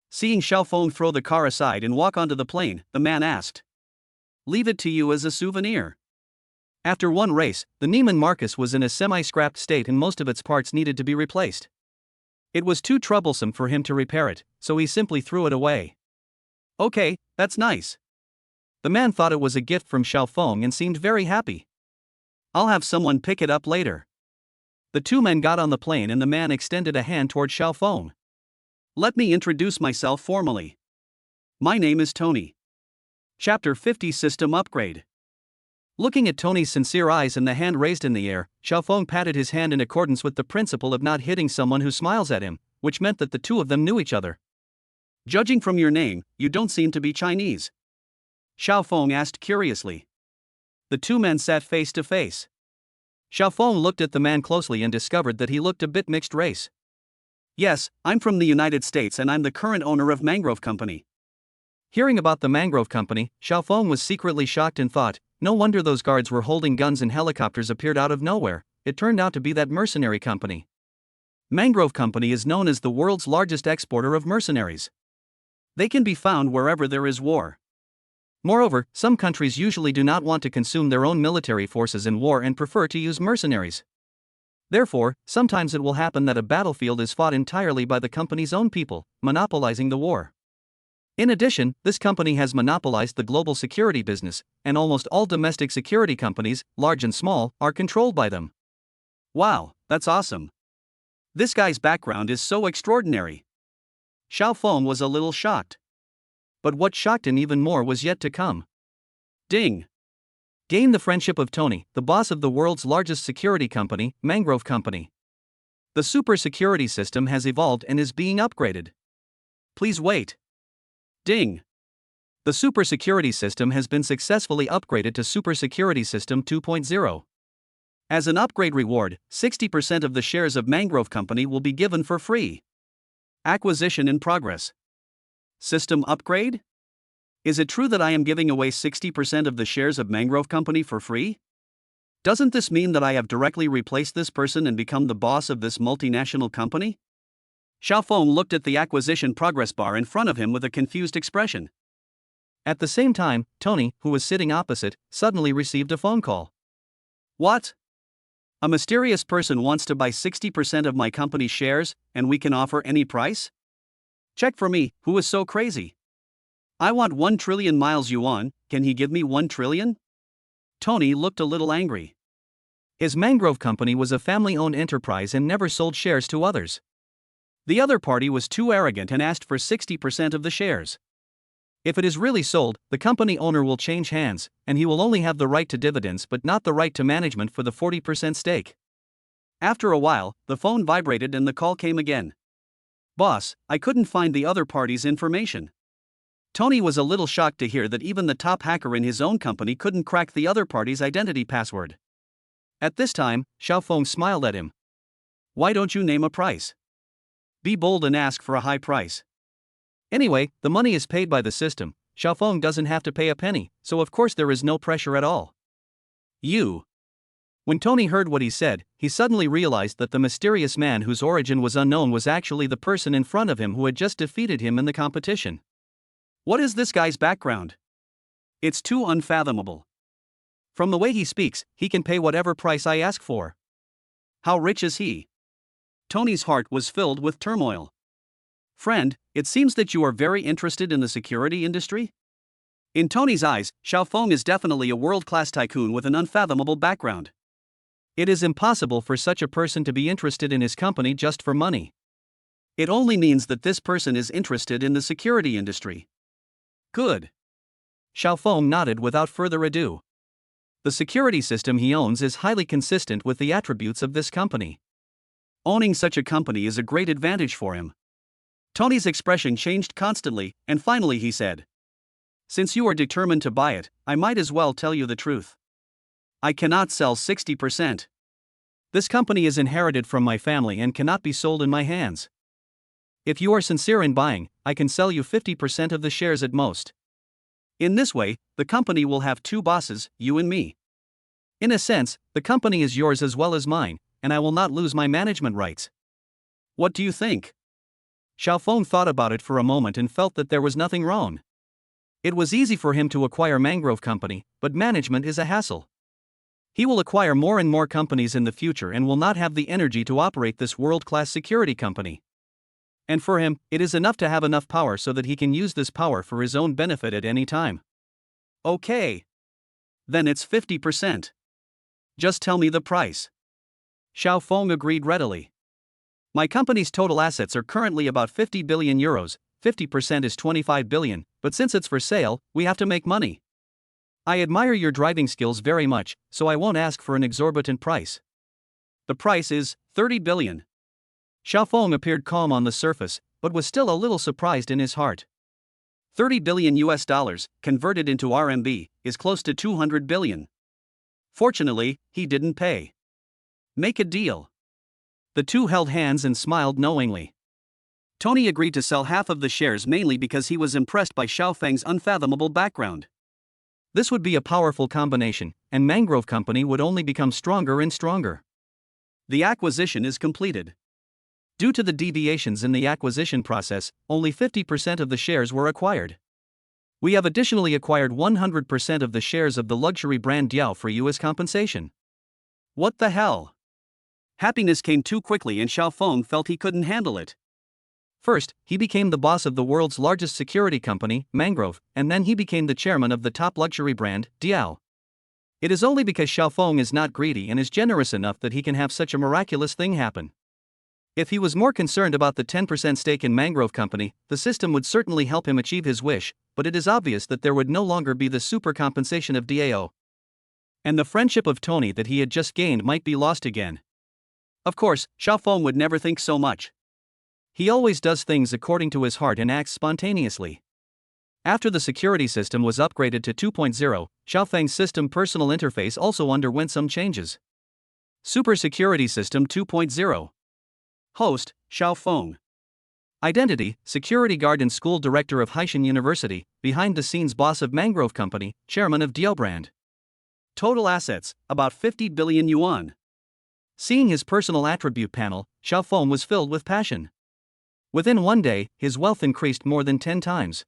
Seeing Xiaofeng throw the car aside and walk onto the plane, the man asked. Leave it to you as a souvenir. After one race, the Neiman Marcus was in a semi-scrapped state and most of its parts needed to be replaced. It was too troublesome for him to repair it, so he simply threw it away. Okay, that's nice. The man thought it was a gift from Xiaofeng and seemed very happy. I'll have someone pick it up later. The two men got on the plane and the man extended a hand toward Xiaofeng. Let me introduce myself formally. My name is Tony. Chapter 50 System Upgrade. Looking at Tony's sincere eyes and the hand raised in the air, Xiaofeng patted his hand in accordance with the principle of not hitting someone who smiles at him, which meant that the two of them knew each other. Judging from your name, you don't seem to be Chinese. Xiaofeng asked curiously. The two men sat face to face. Xiaofeng looked at the man closely and discovered that he looked a bit mixed race. Yes, I'm from the United States and I'm the current owner of Mangrove Company. Hearing about the Mangrove Company, Xiaofeng was secretly shocked and thought, no wonder those guards were holding guns and helicopters appeared out of nowhere. It turned out to be that mercenary company. Mangrove Company is known as the world's largest exporter of mercenaries. They can be found wherever there is war. Moreover, some countries usually do not want to consume their own military forces in war and prefer to use mercenaries. Therefore, sometimes it will happen that a battlefield is fought entirely by the company's own people, monopolizing the war. In addition, this company has monopolized the global security business, and almost all domestic security companies, large and small, are controlled by them. Wow, that's awesome. This guy's background is so extraordinary. Xiaofeng was a little shocked. But what shocked him even more was yet to come. Ding! Gain the friendship of Tony, the boss of the world's largest security company, Mangrove Company. The super security system has evolved and is being upgraded. Please wait. Ding! The Super Security System has been successfully upgraded to Super Security System 2.0. As an upgrade reward, 60% of the shares of Mangrove Company will be given for free. Acquisition in progress. System upgrade? Is it true that I am giving away 60% of the shares of Mangrove Company for free? Doesn't this mean that I have directly replaced this person and become the boss of this multinational company? Xiaofeng looked at the acquisition progress bar in front of him with a confused expression. At the same time, Tony, who was sitting opposite, suddenly received a phone call. What? A mysterious person wants to buy 60% of my company's shares, and we can offer any price? Check for me, who is so crazy? I want 1 trillion miles yuan, can he give me 1 trillion? Tony looked a little angry. His Mangrove Company was a family-owned enterprise and never sold shares to others. The other party was too arrogant and asked for 60% of the shares. If it is really sold, the company owner will change hands, and he will only have the right to dividends but not the right to management for the 40% stake. After a while, the phone vibrated and the call came again. "Boss, I couldn't find the other party's information." Tony was a little shocked to hear that even the top hacker in his own company couldn't crack the other party's identity password. At this time, Xiaofeng smiled at him. "Why don't you name a price? Be bold and ask for a high price. Anyway, the money is paid by the system. Xiaofeng doesn't have to pay a penny, so of course there is no pressure at all." You. When Tony heard what he said, he suddenly realized that the mysterious man whose origin was unknown was actually the person in front of him who had just defeated him in the competition. What is this guy's background? It's too unfathomable. From the way he speaks, he can pay whatever price I ask for. How rich is he? Tony's heart was filled with turmoil. "Friend, it seems that you are very interested in the security industry?" In Tony's eyes, Xiaofeng is definitely a world-class tycoon with an unfathomable background. It is impossible for such a person to be interested in his company just for money. It only means that this person is interested in the security industry. Good. Xiaofeng nodded without further ado. The security system he owns is highly consistent with the attributes of this company. Owning such a company is a great advantage for him. Tony's expression changed constantly, and finally he said, "Since you are determined to buy it, I might as well tell you the truth. I cannot sell 60%. This company is inherited from my family and cannot be sold in my hands. If you are sincere in buying, I can sell you 50% of the shares at most. In this way, the company will have two bosses, you and me. In a sense, the company is yours as well as mine, and I will not lose my management rights. What do you think?" Xiaofeng thought about it for a moment and felt that there was nothing wrong. It was easy for him to acquire Mangrove Company, but management is a hassle. He will acquire more and more companies in the future and will not have the energy to operate this world-class security company. And for him, it is enough to have enough power so that he can use this power for his own benefit at any time. "Okay. Then it's 50%. Just tell me the price." Xiaofeng agreed readily. "My company's total assets are currently about 50 billion euros, 50% is 25 billion, but since it's for sale, we have to make money. I admire your driving skills very much, so I won't ask for an exorbitant price. The price is 30 billion. Xiaofeng appeared calm on the surface, but was still a little surprised in his heart. 30 billion US dollars, converted into RMB, is close to 200 billion. Fortunately, he didn't pay. Make a deal. The two held hands and smiled knowingly. Tony agreed to sell half of the shares mainly because he was impressed by Xiaofeng's unfathomable background. This would be a powerful combination, and Mangrove Company would only become stronger and stronger. The acquisition is completed. Due to the deviations in the acquisition process, only 50% of the shares were acquired. We have additionally acquired 100% of the shares of the luxury brand Diao for you as compensation. What the hell? Happiness came too quickly and Xiaofeng felt he couldn't handle it. First, he became the boss of the world's largest security company, Mangrove, and then he became the chairman of the top luxury brand, Diao. It is only because Xiaofeng is not greedy and is generous enough that he can have such a miraculous thing happen. If he was more concerned about the 10% stake in Mangrove Company, the system would certainly help him achieve his wish, but it is obvious that there would no longer be the super compensation of Diao. And the friendship of Tony that he had just gained might be lost again. Of course, Xiaofeng would never think so much. He always does things according to his heart and acts spontaneously. After the security system was upgraded to 2.0, Xiaofeng's system personal interface also underwent some changes. Super Security System 2.0. Host, Xiaofeng. Identity, security guard and school director of Haishan University, behind-the-scenes boss of Mangrove Company, chairman of Diao brand. Total assets, about 50 billion yuan. Seeing his personal attribute panel, Xiaofeng was filled with passion. Within one day, his wealth increased more than 10 times.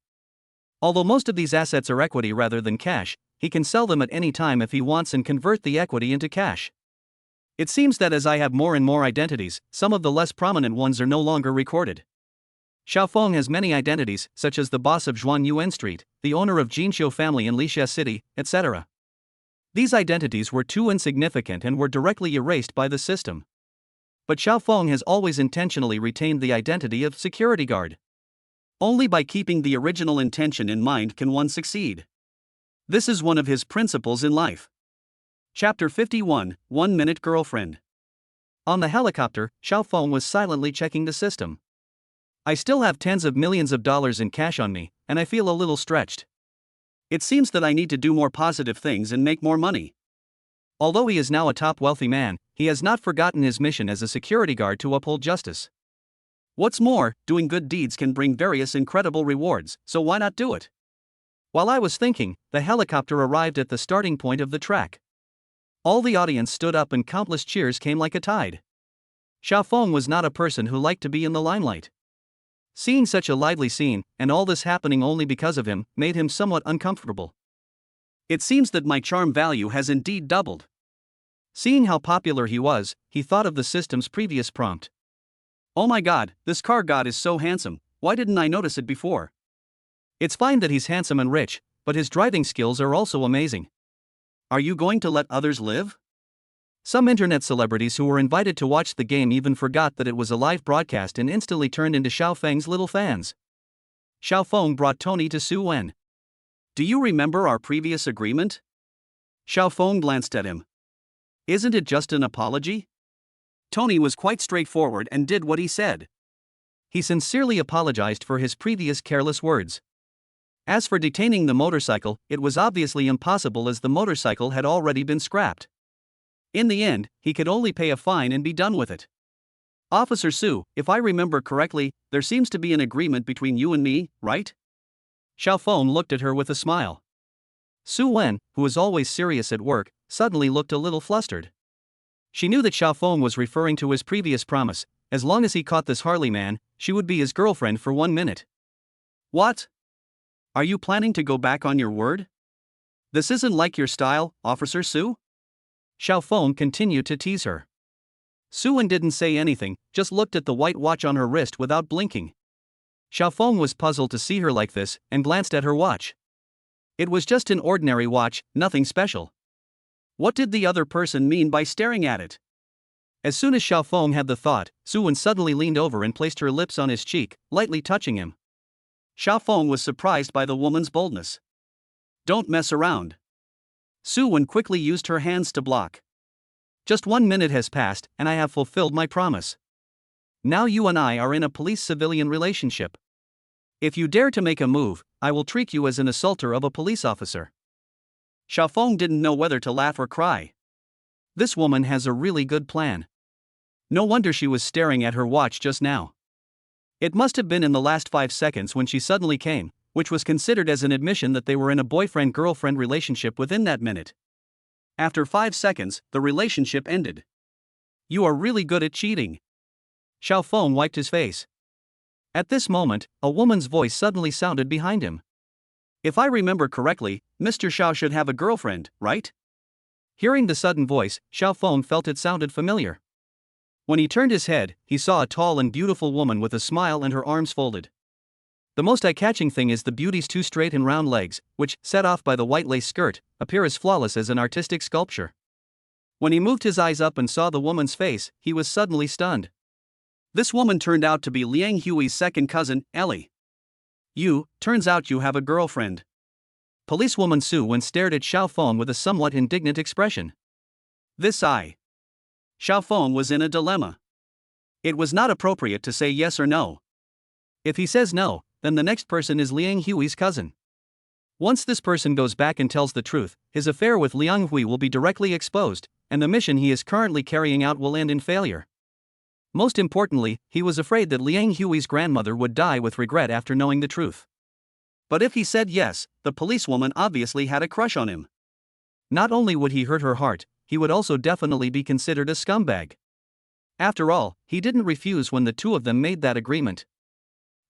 Although most of these assets are equity rather than cash, he can sell them at any time if he wants and convert the equity into cash. It seems that as I have more and more identities, some of the less prominent ones are no longer recorded. Xiaofeng has many identities, such as the boss of Zhuan Yuan Street, the owner of Jinxiu family in Lixia City, etc. These identities were too insignificant and were directly erased by the system. But Xiaofeng has always intentionally retained the identity of security guard. Only by keeping the original intention in mind can one succeed. This is one of his principles in life. Chapter 51, 1-Minute Girlfriend. On the helicopter, Xiaofeng was silently checking the system. I still have tens of millions of dollars in cash on me, and I feel a little stretched. It seems that I need to do more positive things and make more money. Although he is now a top wealthy man, he has not forgotten his mission as a security guard to uphold justice. What's more, doing good deeds can bring various incredible rewards, so why not do it? While I was thinking, the helicopter arrived at the starting point of the track. All the audience stood up and countless cheers came like a tide. Xiaofeng was not a person who liked to be in the limelight. Seeing such a lively scene, and all this happening only because of him, made him somewhat uncomfortable. It seems that my charm value has indeed doubled. Seeing how popular he was, he thought of the system's previous prompt. Oh my god, this car god is so handsome, why didn't I notice it before? It's fine that he's handsome and rich, but his driving skills are also amazing. Are you going to let others live? Some internet celebrities who were invited to watch the game even forgot that it was a live broadcast and instantly turned into Xiaofeng's little fans. Xiaofeng brought Tony to Su Wen. Do you remember our previous agreement? Xiaofeng glanced at him. Isn't it just an apology? Tony was quite straightforward and did what he said. He sincerely apologized for his previous careless words. As for detaining the motorcycle, it was obviously impossible as the motorcycle had already been scrapped. In the end, he could only pay a fine and be done with it. Officer Su, if I remember correctly, there seems to be an agreement between you and me, right? Xiaofeng looked at her with a smile. Su Wen, who was always serious at work, suddenly looked a little flustered. She knew that Xiaofeng was referring to his previous promise. As long as he caught this Harley man, she would be his girlfriend for 1 minute. What? Are you planning to go back on your word? This isn't like your style, Officer Su? Xiaofeng continued to tease her. Su Wen didn't say anything, just looked at the white watch on her wrist without blinking. Xiaofeng was puzzled to see her like this, and glanced at her watch. It was just an ordinary watch, nothing special. What did the other person mean by staring at it? As soon as Xiaofeng had the thought, Su Wen suddenly leaned over and placed her lips on his cheek, lightly touching him. Xiaofeng was surprised by the woman's boldness. Don't mess around. Su Wen quickly used her hands to block. Just 1 minute has passed, and I have fulfilled my promise. Now you and I are in a police-civilian relationship. If you dare to make a move, I will treat you as an assaulter of a police officer. Xiaofeng didn't know whether to laugh or cry. This woman has a really good plan. No wonder she was staring at her watch just now. It must have been in the last 5 seconds when she suddenly came, which was considered as an admission that they were in a boyfriend-girlfriend relationship within that minute. After 5 seconds, the relationship ended. You are really good at cheating. Xiaofeng wiped his face. At this moment, a woman's voice suddenly sounded behind him. If I remember correctly, Mr. Xiao should have a girlfriend, right? Hearing the sudden voice, Xiaofeng felt it sounded familiar. When he turned his head, he saw a tall and beautiful woman with a smile and her arms folded. The most eye-catching thing is the beauty's 2 straight and round legs, which, set off by the white lace skirt, appear as flawless as an artistic sculpture. When he moved his eyes up and saw the woman's face, he was suddenly stunned. This woman turned out to be Liang Hui's second cousin, Ellie. Turns out you have a girlfriend. Policewoman Su Wen stared at Xiaofeng with a somewhat indignant expression. Xiaofeng was in a dilemma. It was not appropriate to say yes or no. If he says no, then the next person is Liang Hui's cousin. Once this person goes back and tells the truth, his affair with Liang Hui will be directly exposed, and the mission he is currently carrying out will end in failure. Most importantly, he was afraid that Liang Hui's grandmother would die with regret after knowing the truth. But if he said yes, the policewoman obviously had a crush on him. Not only would he hurt her heart, he would also definitely be considered a scumbag. After all, he didn't refuse when the two of them made that agreement.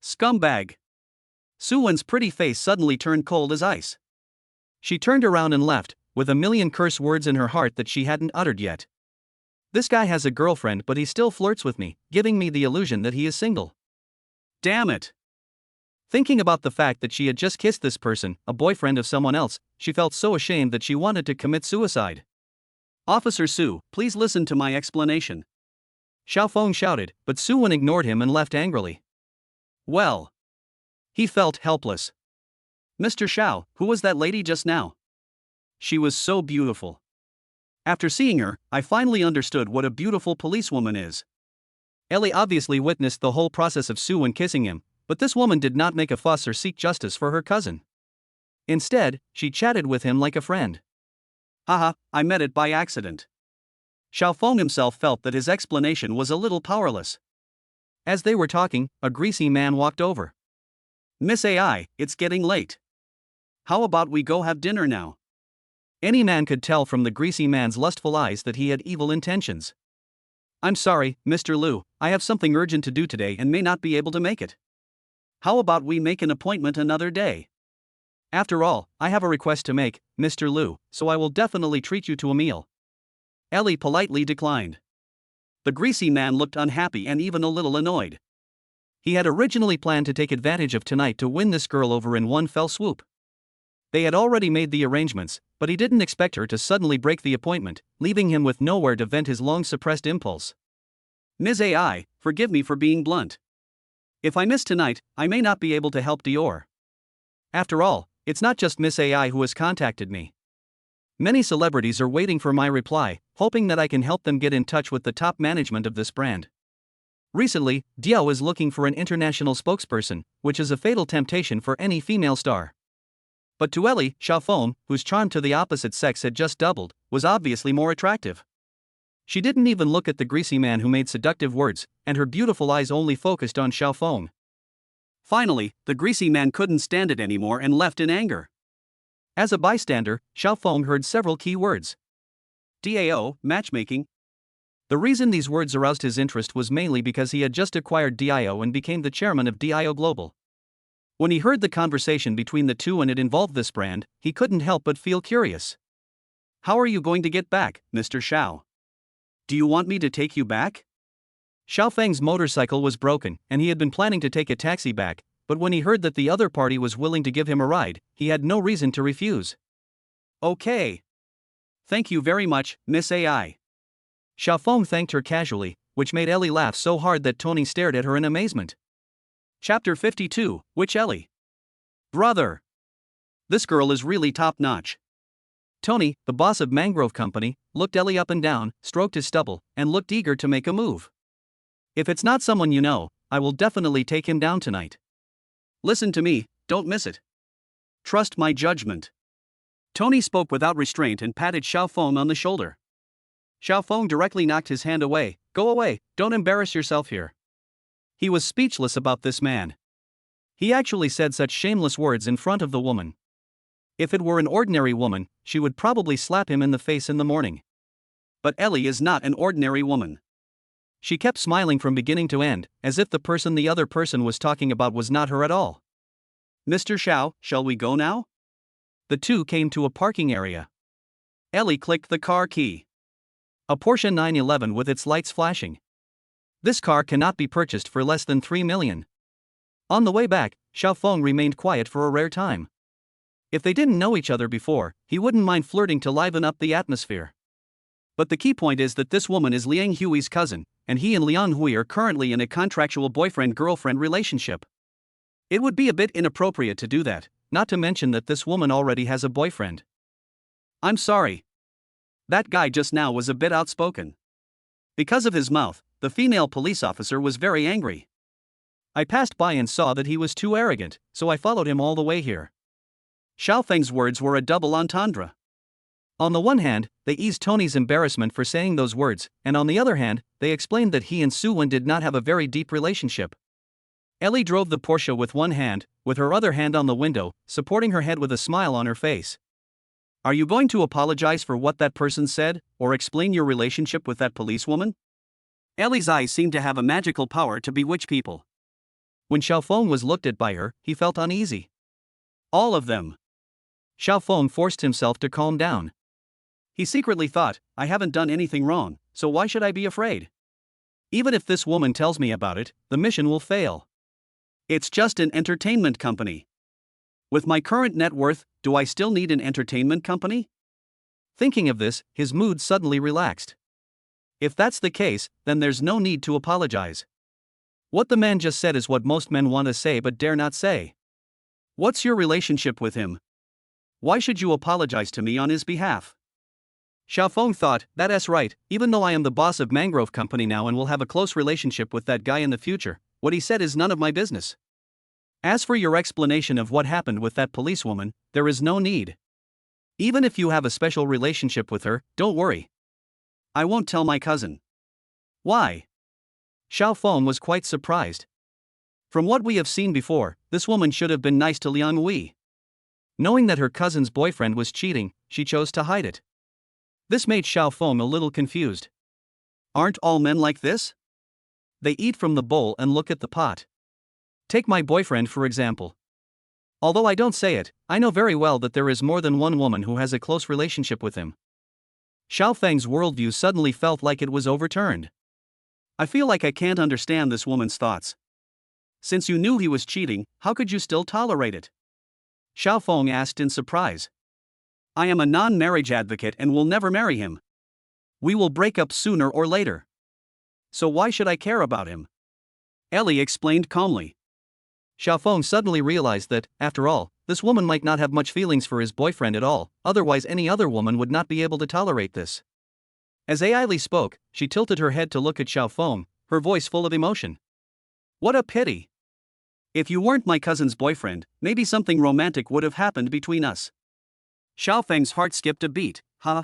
Scumbag. Su Wen's pretty face suddenly turned cold as ice. She turned around and left, with a million curse words in her heart that she hadn't uttered yet. This guy has a girlfriend, but he still flirts with me, giving me the illusion that he is single. Damn it. Thinking about the fact that she had just kissed this person, a boyfriend of someone else, she felt so ashamed that she wanted to commit suicide. Officer Su, please listen to my explanation. Xiaofeng shouted, but Su Wen ignored him and left angrily. Well. He felt helpless. Mr. Xiao, who was that lady just now? She was so beautiful. After seeing her, I finally understood what a beautiful policewoman is. Ellie obviously witnessed the whole process of Suwon kissing him, but this woman did not make a fuss or seek justice for her cousin. Instead, she chatted with him like a friend. Haha, I met it by accident. Xiao Feng himself felt that his explanation was a little powerless. As they were talking, a greasy man walked over. Miss AI, it's getting late. How about we go have dinner now? Any man could tell from the greasy man's lustful eyes that he had evil intentions. I'm sorry, Mr. Liu, I have something urgent to do today and may not be able to make it. How about we make an appointment another day? After all, I have a request to make, Mr. Liu, so I will definitely treat you to a meal. Ellie politely declined. The greasy man looked unhappy and even a little annoyed. He had originally planned to take advantage of tonight to win this girl over in one fell swoop. They had already made the arrangements, but he didn't expect her to suddenly break the appointment, leaving him with nowhere to vent his long-suppressed impulse. Ms. AI, forgive me for being blunt. If I miss tonight, I may not be able to help Dior. After all, it's not just Miss AI who has contacted me. Many celebrities are waiting for my reply, hoping that I can help them get in touch with the top management of this brand. Recently, Dior is looking for an international spokesperson, which is a fatal temptation for any female star. But to Ellie, Xiao Feng, whose charm to the opposite sex had just doubled, was obviously more attractive. She didn't even look at the greasy man who made seductive words, and her beautiful eyes only focused on Xiao Feng. Finally, the greasy man couldn't stand it anymore and left in anger. As a bystander, Xiao Feng heard several key words. DAO, matchmaking. The reason these words aroused his interest was mainly because he had just acquired DIO and became the chairman of DIO Global. When he heard the conversation between the two and it involved this brand, he couldn't help but feel curious. How are you going to get back, Mr. Xiao? Do you want me to take you back? Xiao Feng's motorcycle was broken, and he had been planning to take a taxi back, but when he heard that the other party was willing to give him a ride, he had no reason to refuse. Okay. Thank you very much, Miss AI. Xiao Feng thanked her casually, which made Ellie laugh so hard that Tony stared at her in amazement. Chapter 52, Which Ellie? Brother! This girl is really top-notch. Tony, the boss of Mangrove Company, looked Ellie up and down, stroked his stubble, and looked eager to make a move. If it's not someone you know, I will definitely take him down tonight. Listen to me, don't miss it. Trust my judgment. Tony spoke without restraint and patted Xiao Feng on the shoulder. Xiao Feng directly knocked his hand away. Go away, don't embarrass yourself here. He was speechless about this man. He actually said such shameless words in front of the woman. If it were an ordinary woman, she would probably slap him in the face in the morning. But Ellie is not an ordinary woman. She kept smiling from beginning to end, as if the person the other person was talking about was not her at all. Mr. Xiao, shall we go now? The two came to a parking area. Ellie clicked the car key. A Porsche 911 with its lights flashing. This car cannot be purchased for less than 3 million. On the way back, Xiao Feng remained quiet for a rare time. If they didn't know each other before, he wouldn't mind flirting to liven up the atmosphere. But the key point is that this woman is Liang Hui's cousin, and he and Liang Hui are currently in a contractual boyfriend-girlfriend relationship. It would be a bit inappropriate to do that, not to mention that this woman already has a boyfriend. I'm sorry. That guy just now was a bit outspoken. Because of his mouth, the female police officer was very angry. I passed by and saw that he was too arrogant, so I followed him all the way here. Xiao Feng's words were a double entendre. On the one hand, they eased Tony's embarrassment for saying those words, and on the other hand, they explained that he and Suwon did not have a very deep relationship. Ellie drove the Porsche with one hand, with her other hand on the window, supporting her head with a smile on her face. Are you going to apologize for what that person said, or explain your relationship with that policewoman? Ellie's eyes seemed to have a magical power to bewitch people. When Xiao Feng was looked at by her, he felt uneasy. All of them. Xiao Feng forced himself to calm down. He secretly thought, I haven't done anything wrong, so why should I be afraid? Even if this woman tells me about it, the mission will fail. It's just an entertainment company. With my current net worth, do I still need an entertainment company? Thinking of this, his mood suddenly relaxed. If that's the case, then there's no need to apologize. What the man just said is what most men want to say but dare not say. What's your relationship with him? Why should you apologize to me on his behalf? Xiaofeng thought, that's right, even though I am the boss of Mangrove Company now and will have a close relationship with that guy in the future, what he said is none of my business. As for your explanation of what happened with that policewoman, there is no need. Even if you have a special relationship with her, don't worry. I won't tell my cousin. Why? Xiaofeng was quite surprised. From what we have seen before, this woman should have been nice to Liang Wei. Knowing that her cousin's boyfriend was cheating, she chose to hide it. This made Xiaofeng a little confused. Aren't all men like this? They eat from the bowl and look at the pot. Take my boyfriend for example. Although I don't say it, I know very well that there is more than one woman who has a close relationship with him. Xiaofeng's worldview suddenly felt like it was overturned. I feel like I can't understand this woman's thoughts. Since you knew he was cheating, how could you still tolerate it? Xiaofeng asked in surprise. I am a non-marriage advocate and will never marry him. We will break up sooner or later. So why should I care about him? Ellie explained calmly. Xiaofeng suddenly realized that, after all, this woman might not have much feelings for his boyfriend at all, otherwise any other woman would not be able to tolerate this. As Ellie spoke, she tilted her head to look at Xiaofeng, her voice full of emotion. What a pity. If you weren't my cousin's boyfriend, maybe something romantic would have happened between us. Xiaofeng's heart skipped a beat. Huh?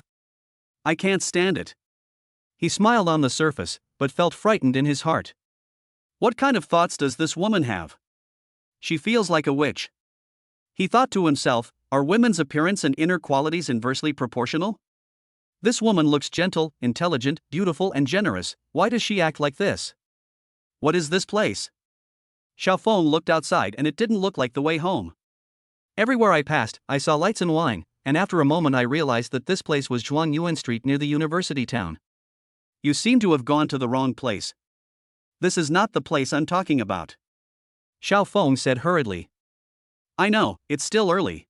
I can't stand it. He smiled on the surface, but felt frightened in his heart. What kind of thoughts does this woman have? She feels like a witch. He thought to himself, are women's appearance and inner qualities inversely proportional? This woman looks gentle, intelligent, beautiful and generous, why does she act like this? What is this place? Xiaofeng looked outside and it didn't look like the way home. Everywhere I passed, I saw lights and wine, and after a moment I realized that this place was Zhuangyuan Street near the university town. You seem to have gone to the wrong place. This is not the place I'm talking about. Xiaofeng said hurriedly. I know, it's still early.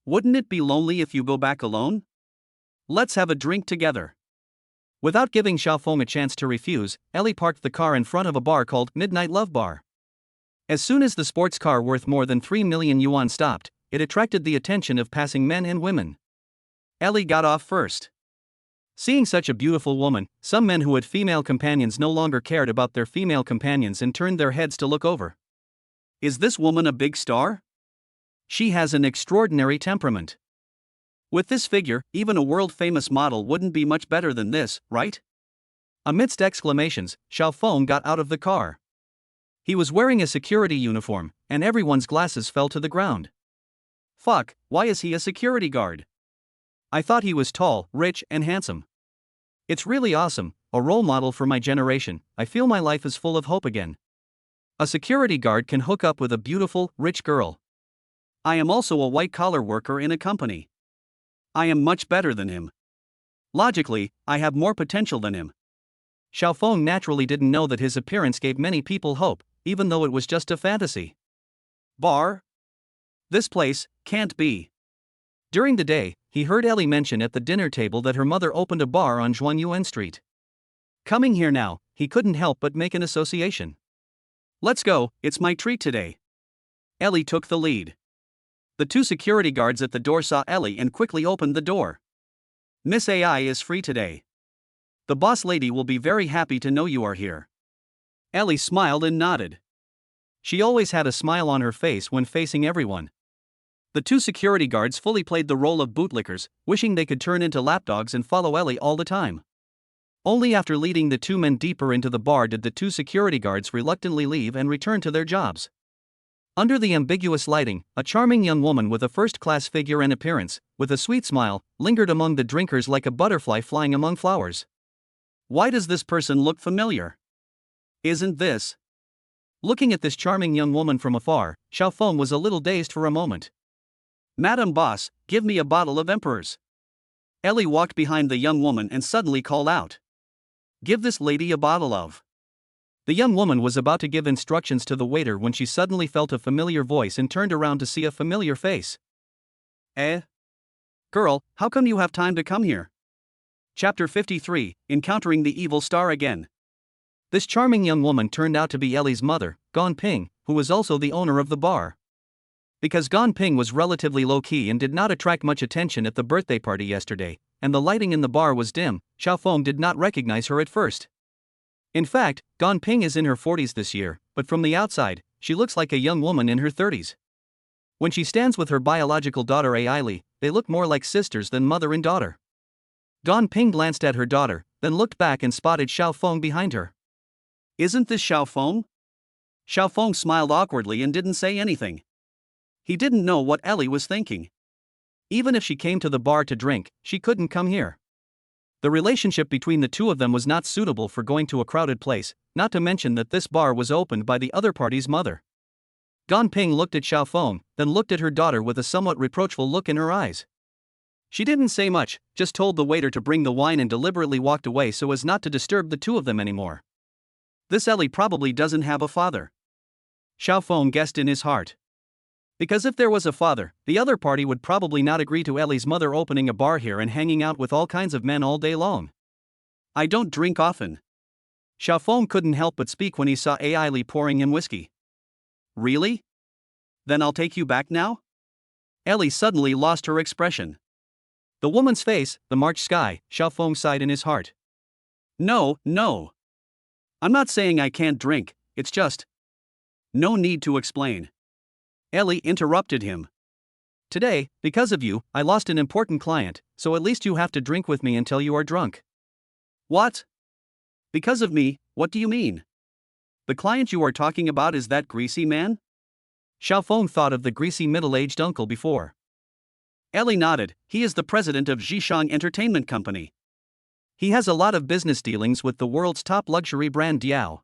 Wouldn't it be lonely if you go back alone? Let's have a drink together. Without giving Xiaofeng a chance to refuse, Ellie parked the car in front of a bar called Midnight Love Bar. As soon as the sports car worth more than 3 million yuan stopped, it attracted the attention of passing men and women. Ellie got off first. Seeing such a beautiful woman, some men who had female companions no longer cared about their female companions and turned their heads to look over. Is this woman a big star? She has an extraordinary temperament. With this figure, even a world-famous model wouldn't be much better than this, right? Amidst exclamations, Xiaofeng got out of the car. He was wearing a security uniform, and everyone's glasses fell to the ground. Fuck, why is he a security guard? I thought he was tall, rich, and handsome. It's really awesome, a role model for my generation. I feel my life is full of hope again. A security guard can hook up with a beautiful, rich girl. I am also a white-collar worker in a company. I am much better than him. Logically, I have more potential than him. Xiaofeng naturally didn't know that his appearance gave many people hope, even though it was just a fantasy. Bar? This place can't be. During the day, he heard Ellie mention at the dinner table that her mother opened a bar on Zhuangyuan Street. Coming here now, he couldn't help but make an association. Let's go, it's my treat today. Ellie took the lead. The two security guards at the door saw Ellie and quickly opened the door. Miss AI is free today. The boss lady will be very happy to know you are here. Ellie smiled and nodded. She always had a smile on her face when facing everyone. The two security guards fully played the role of bootlickers, wishing they could turn into lapdogs and follow Ellie all the time. Only after leading the two men deeper into the bar did the two security guards reluctantly leave and return to their jobs. Under the ambiguous lighting, a charming young woman with a first-class figure and appearance, with a sweet smile, lingered among the drinkers like a butterfly flying among flowers. Why does this person look familiar? Isn't this? Looking at this charming young woman from afar, Xiaofeng was a little dazed for a moment. Madam Boss, give me a bottle of Emperor's. Ellie walked behind the young woman and suddenly called out. Give this lady a bottle of. The young woman was about to give instructions to the waiter when she suddenly felt a familiar voice and turned around to see a familiar face. Girl, how come you have time to come here? Chapter 53, Encountering the Evil Star Again. This charming young woman turned out to be Ellie's mother, Gong Ping, who was also the owner of the bar. Because Gong Ping was relatively low-key and did not attract much attention at the birthday party yesterday, and the lighting in the bar was dim, Xiaofeng did not recognize her at first. In fact, Gong Ping is in her 40s this year, but from the outside, she looks like a young woman in her 30s. When she stands with her biological daughter Ai, they look more like sisters than mother and daughter. Gong Ping glanced at her daughter, then looked back and spotted Xiaofeng behind her. "Isn't this Xiaofeng?" Xiaofeng smiled awkwardly and didn't say anything. He didn't know what Ellie was thinking. Even if she came to the bar to drink, she couldn't come here. The relationship between the two of them was not suitable for going to a crowded place, not to mention that this bar was opened by the other party's mother. Gong Ping looked at Xiaofeng, then looked at her daughter with a somewhat reproachful look in her eyes. She didn't say much, just told the waiter to bring the wine and deliberately walked away so as not to disturb the two of them anymore. This Ellie probably doesn't have a father. Xiaofeng guessed in his heart. Because if there was a father, the other party would probably not agree to Ellie's mother opening a bar here and hanging out with all kinds of men all day long. "I don't drink often." Xiaofeng couldn't help but speak when he saw Ai pouring him whiskey. "Really? Then I'll take you back now?" Ellie suddenly lost her expression. The woman's face, the March sky, Xiaofeng sighed in his heart. No. I'm not saying I can't drink, it's just. No need to explain." Ellie interrupted him. "Today, because of you, I lost an important client, so at least you have to drink with me until you are drunk." "What? Because of me, what do you mean? The client you are talking about is that greasy man?" Xiaofeng thought of the greasy middle-aged uncle before. Ellie nodded. "He is the president of Zhishang Entertainment Company. He has a lot of business dealings with the world's top luxury brand Diao.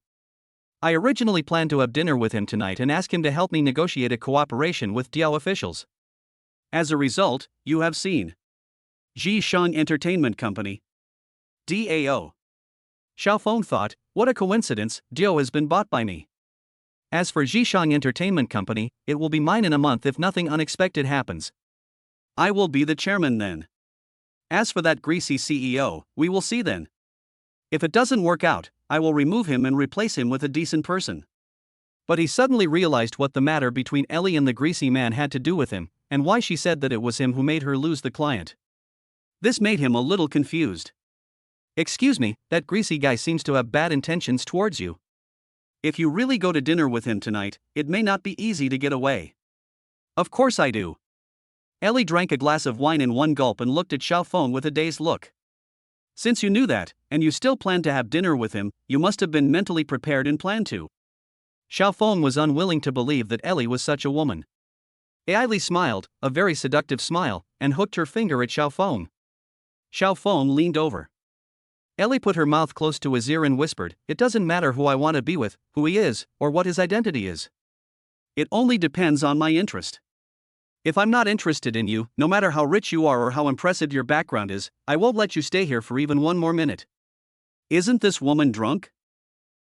I originally planned to have dinner with him tonight and ask him to help me negotiate a cooperation with Diao officials. As a result, you have seen Zhishang Entertainment Company. DAO. Xiaofeng thought, what a coincidence, Diao has been bought by me. As for Zhishang Entertainment Company, it will be mine in a month if nothing unexpected happens. I will be the chairman then. As for that greasy CEO, we will see then. If it doesn't work out, I will remove him and replace him with a decent person." But he suddenly realized what the matter between Ellie and the greasy man had to do with him, and why she said that it was him who made her lose the client. This made him a little confused. "Excuse me, that greasy guy seems to have bad intentions towards you. If you really go to dinner with him tonight, it may not be easy to get away." "Of course I do." Ellie drank a glass of wine in one gulp and looked at Xiaofeng with a dazed look. "Since you knew that, and you still planned to have dinner with him, you must have been mentally prepared and planned to." Xiaofeng was unwilling to believe that Ellie was such a woman. Ai smiled, a very seductive smile, and hooked her finger at Xiaofeng. Xiaofeng leaned over. Ellie put her mouth close to his ear and whispered, "It doesn't matter who I want to be with, who he is, or what his identity is. It only depends on my interest. If I'm not interested in you, no matter how rich you are or how impressive your background is, I won't let you stay here for even one more minute." "Isn't this woman drunk?"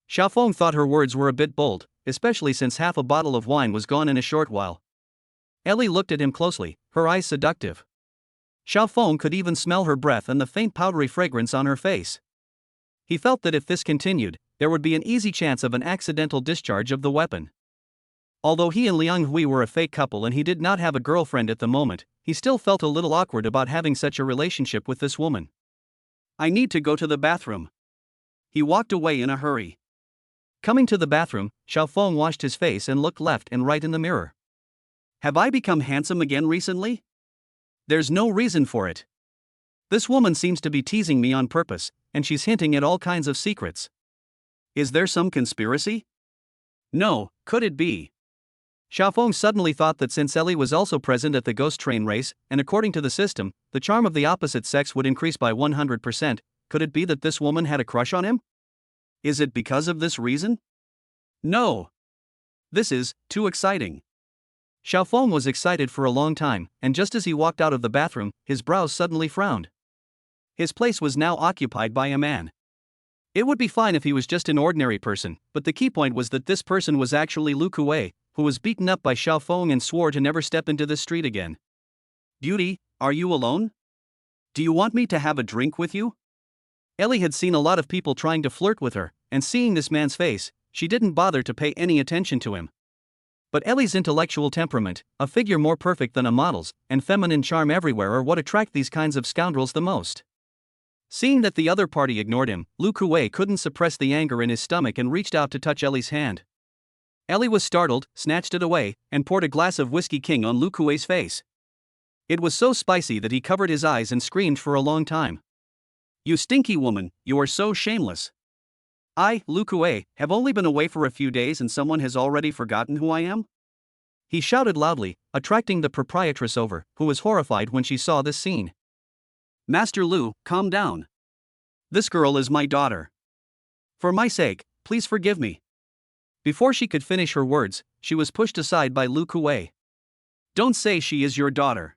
Xiaofeng thought her words were a bit bold, especially since half a bottle of wine was gone in a short while. Ellie looked at him closely, her eyes seductive. Xiaofeng could even smell her breath and the faint powdery fragrance on her face. He felt that if this continued, there would be an easy chance of an accidental discharge of the weapon. Although he and Liang Hui were a fake couple and he did not have a girlfriend at the moment, he still felt a little awkward about having such a relationship with this woman. "I need to go to the bathroom." He walked away in a hurry. Coming to the bathroom, Xiaofeng washed his face and looked left and right in the mirror. "Have I become handsome again recently? There's no reason for it. This woman seems to be teasing me on purpose, and she's hinting at all kinds of secrets. Is there some conspiracy? No, could it be?" Xiaofeng suddenly thought that since Ellie was also present at the ghost train race, and according to the system, the charm of the opposite sex would increase by 100%, could it be that this woman had a crush on him? Is it because of this reason? No. This is too exciting. Xiaofeng was excited for a long time, and just as he walked out of the bathroom, his brows suddenly frowned. His place was now occupied by a man. It would be fine if he was just an ordinary person, but the key point was that this person was actually Lu Kuei, who was beaten up by Xiaofeng and swore to never step into this street again. "Beauty, are you alone? Do you want me to have a drink with you?" Ellie had seen a lot of people trying to flirt with her, and seeing this man's face, she didn't bother to pay any attention to him. But Ellie's intellectual temperament, a figure more perfect than a model's, and feminine charm everywhere are what attract these kinds of scoundrels the most. Seeing that the other party ignored him, Lu Kuei couldn't suppress the anger in his stomach and reached out to touch Ellie's hand. Ellie was startled, snatched it away, and poured a glass of Whiskey King on Lu Kuei's face. It was so spicy that he covered his eyes and screamed for a long time. "You stinky woman, you are so shameless. I, Lu Kuei, have only been away for a few days and someone has already forgotten who I am?" He shouted loudly, attracting the proprietress over, who was horrified when she saw this scene. "Master Lu, calm down. This girl is my daughter. For my sake, please forgive me." Before she could finish her words, she was pushed aside by Lu Kuei. "Don't say she is your daughter.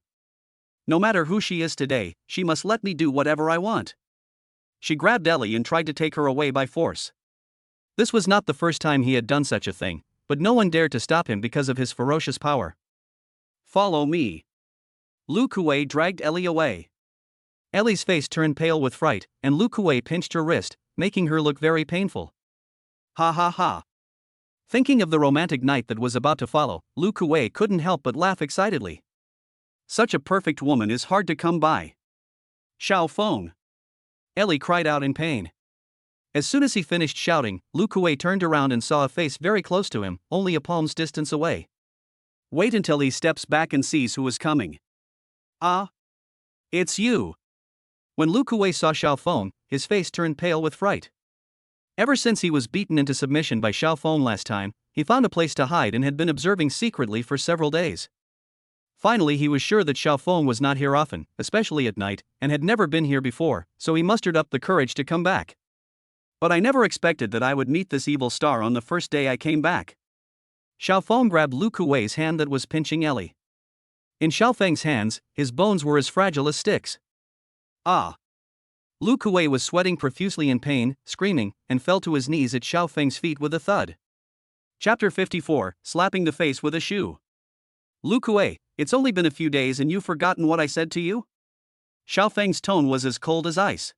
No matter who she is today, she must let me do whatever I want." She grabbed Ellie and tried to take her away by force. This was not the first time he had done such a thing, but no one dared to stop him because of his ferocious power. "Follow me." Lu Kuei dragged Ellie away. Ellie's face turned pale with fright, and Lu Kuei pinched her wrist, making her look very painful. Ha ha ha. Thinking of the romantic night that was about to follow, Lu Kuei couldn't help but laugh excitedly. Such a perfect woman is hard to come by. "Xiao Feng!" Ellie cried out in pain. As soon as he finished shouting, Lu Kuei turned around and saw a face very close to him, only a palm's distance away. Wait until he steps back and sees who is coming. "Ah! It's you!" When Lu Kuei saw Xiao Feng, his face turned pale with fright. Ever since he was beaten into submission by Xiao Feng last time, he found a place to hide and had been observing secretly for several days. Finally he was sure that Xiao Feng was not here often, especially at night, and had never been here before, so he mustered up the courage to come back. "But I never expected that I would meet this evil star on the first day I came back." Xiao Feng grabbed Lu Kuei's hand that was pinching Ellie. In Xiao Feng's hands, his bones were as fragile as sticks. "Ah!" Lu Kuei was sweating profusely in pain, screaming, and fell to his knees at Xiao Feng's feet with a thud. Chapter 54, Slapping the Face with a Shoe. "Lu Kuei, it's only been a few days and you've forgotten what I said to you?" Xiao Feng's tone was as cold as ice.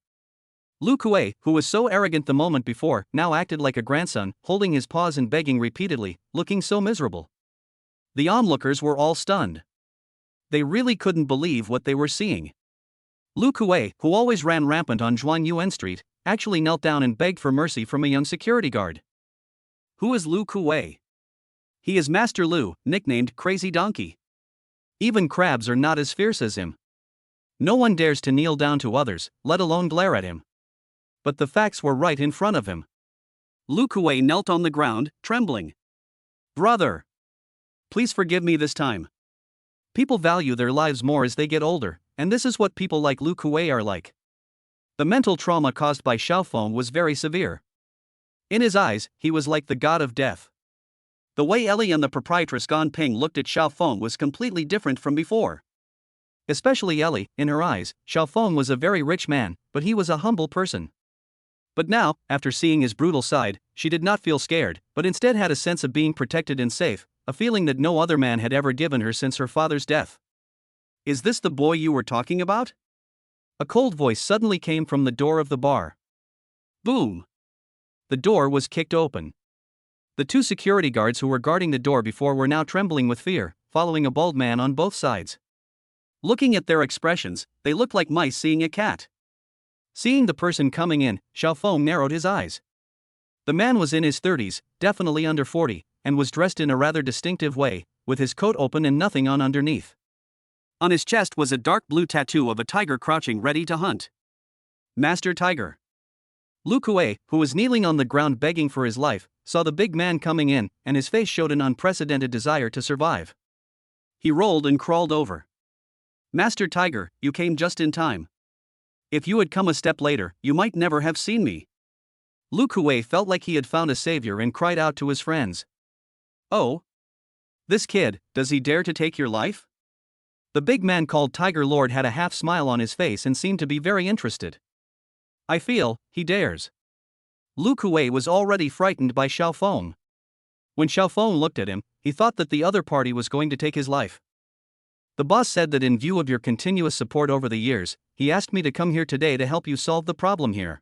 Lu Kuei, who was so arrogant the moment before, now acted like a grandson, holding his paws and begging repeatedly, looking so miserable. The onlookers were all stunned. They really couldn't believe what they were seeing. Lu Kuei, who always ran rampant on Zhuan Yuan Street, actually knelt down and begged for mercy from a young security guard. "Who is Lu Kuei?" "He is Master Lu, nicknamed Crazy Donkey. Even crabs are not as fierce as him. No one dares to kneel down to others, let alone glare at him." But the facts were right in front of him. Lu Kuei knelt on the ground, trembling. "Brother! Please forgive me this time. People value their lives more as they get older, and this is what people like Lu Kuei are like." The mental trauma caused by Xiao Feng was very severe. In his eyes, he was like the god of death. The way Ellie and the proprietress Gan Ping looked at Xiao Feng was completely different from before. Especially Ellie, in her eyes, Xiao Feng was a very rich man, but he was a humble person. But now, after seeing his brutal side, she did not feel scared, but instead had a sense of being protected and safe, a feeling that no other man had ever given her since her father's death. "Is this the boy you were talking about?" A cold voice suddenly came from the door of the bar. Boom! The door was kicked open. The two security guards who were guarding the door before were now trembling with fear, following a bald man on both sides. Looking at their expressions, they looked like mice seeing a cat. Seeing the person coming in, Xiao Feng narrowed his eyes. The man was in his 30s, definitely under 40, and was dressed in a rather distinctive way, with his coat open and nothing on underneath. On his chest was a dark blue tattoo of a tiger crouching ready to hunt. Master Tiger. Lu Kuei, who was kneeling on the ground begging for his life, saw the big man coming in, and his face showed an unprecedented desire to survive. He rolled and crawled over. "Master Tiger, you came just in time. If you had come a step later, you might never have seen me." Lu Kuei felt like he had found a savior and cried out to his friends. "Oh? This kid, does he dare to take your life?" The big man called Tiger Lord had a half smile on his face and seemed to be very interested. "I feel, he dares." Lu Kuei was already frightened by Xiao Feng. When Xiao Feng looked at him, he thought that the other party was going to take his life. "The boss said that in view of your continuous support over the years, he asked me to come here today to help you solve the problem here."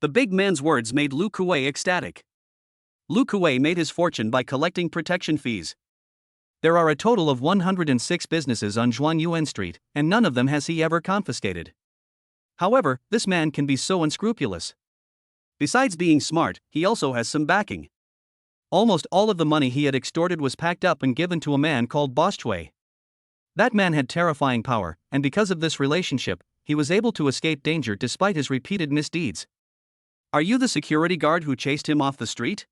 The big man's words made Lu Kuei ecstatic. Lu Kuei made his fortune by collecting protection fees. There are a total of 106 businesses on Zhuanyuan Street, and none of them has he ever confiscated. However, this man can be so unscrupulous. Besides being smart, he also has some backing. Almost all of the money he had extorted was packed up and given to a man called Boss Chui. That man had terrifying power, and because of this relationship, he was able to escape danger despite his repeated misdeeds. Are you the security guard who chased him off the street?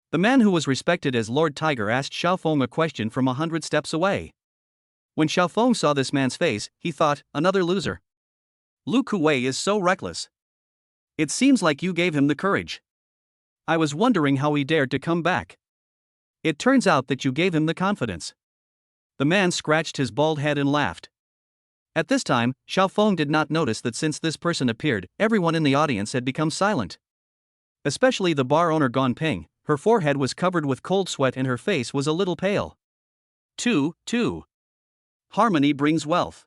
The man who was respected as Lord Tiger asked Xiaofeng a question from 100 steps away. When Xiaofeng saw this man's face, he thought, another loser. Lu Kuei is so reckless. It seems like you gave him the courage. I was wondering how he dared to come back. It turns out that you gave him the confidence. The man scratched his bald head and laughed. At this time, Xiaofeng did not notice that since this person appeared, everyone in the audience had become silent. Especially the bar owner Gong Ping. Her forehead was covered with cold sweat and her face was a little pale. 2. Harmony brings wealth.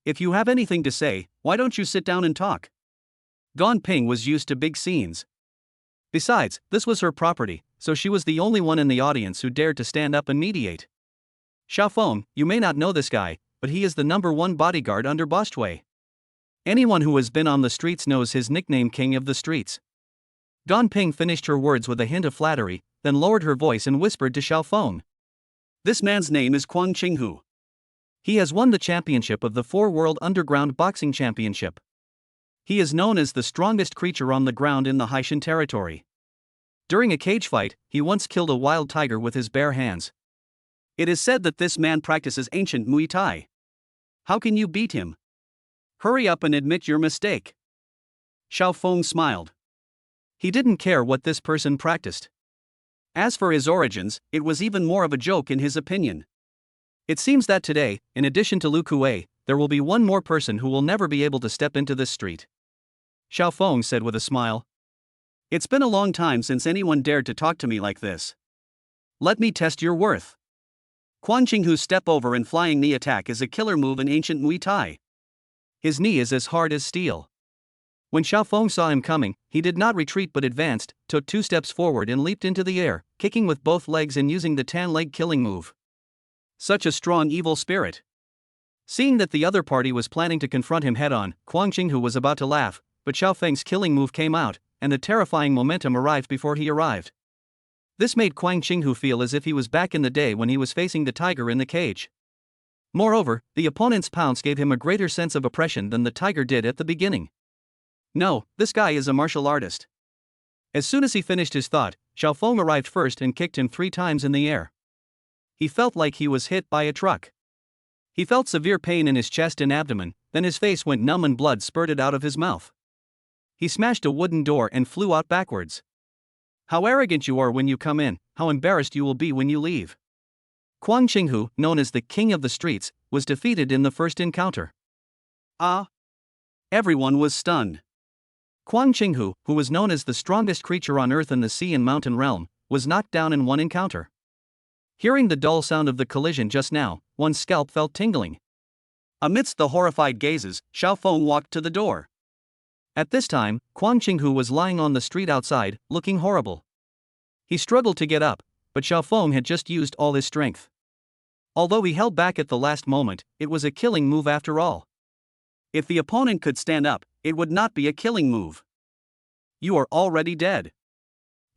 If you have anything to say, why don't you sit down and talk? Gong Ping was used to big scenes. Besides, this was her property, so she was the only one in the audience who dared to stand up and mediate. Xiaofeng, you may not know this guy, but he is the #1 bodyguard under Boss Chui. Anyone who has been on the streets knows his nickname King of the Streets. Gong Ping finished her words with a hint of flattery, then lowered her voice and whispered to Xiaofeng. This man's name is Quang Qinghu. He has won the championship of the 4 World Underground Boxing Championship. He is known as the strongest creature on the ground in the Haishan territory. During a cage fight, he once killed a wild tiger with his bare hands. It is said that this man practices ancient Muay Thai. How can you beat him? Hurry up and admit your mistake. Xiaofeng smiled. He didn't care what this person practiced. As for his origins, it was even more of a joke in his opinion. It seems that today, in addition to Lu Kuei, there will be one more person who will never be able to step into this street. Xiaofeng said with a smile. It's been a long time since anyone dared to talk to me like this. Let me test your worth. Quang Qinghu's step over and flying knee attack is a killer move in ancient Muay Thai. His knee is as hard as steel. When Xiaofeng saw him coming, he did not retreat but advanced, took 2 steps forward and leaped into the air, kicking with both legs and using the tan leg killing move. Such a strong evil spirit. Seeing that the other party was planning to confront him head-on, Quang Qinghu was about to laugh, but Xiaofeng's killing move came out, and the terrifying momentum arrived before he arrived. This made Quang Qinghu feel as if he was back in the day when he was facing the tiger in the cage. Moreover, the opponent's pounce gave him a greater sense of oppression than the tiger did at the beginning. No, this guy is a martial artist. As soon as he finished his thought, Xiaofeng arrived first and kicked him 3 times in the air. He felt like he was hit by a truck. He felt severe pain in his chest and abdomen, then his face went numb and blood spurted out of his mouth. He smashed a wooden door and flew out backwards. How arrogant you are when you come in, how embarrassed you will be when you leave. Quang Qinghu, known as the King of the Streets, was defeated in the first encounter. Everyone was stunned. Quang Qinghu, who was known as the strongest creature on earth in the sea and mountain realm, was knocked down in one encounter. Hearing the dull sound of the collision just now, one's scalp felt tingling. Amidst the horrified gazes, Xiaofeng walked to the door. At this time, Quang Qinghu was lying on the street outside, looking horrible. He struggled to get up, but Xiaofeng had just used all his strength. Although he held back at the last moment, it was a killing move after all. If the opponent could stand up, it would not be a killing move. You are already dead.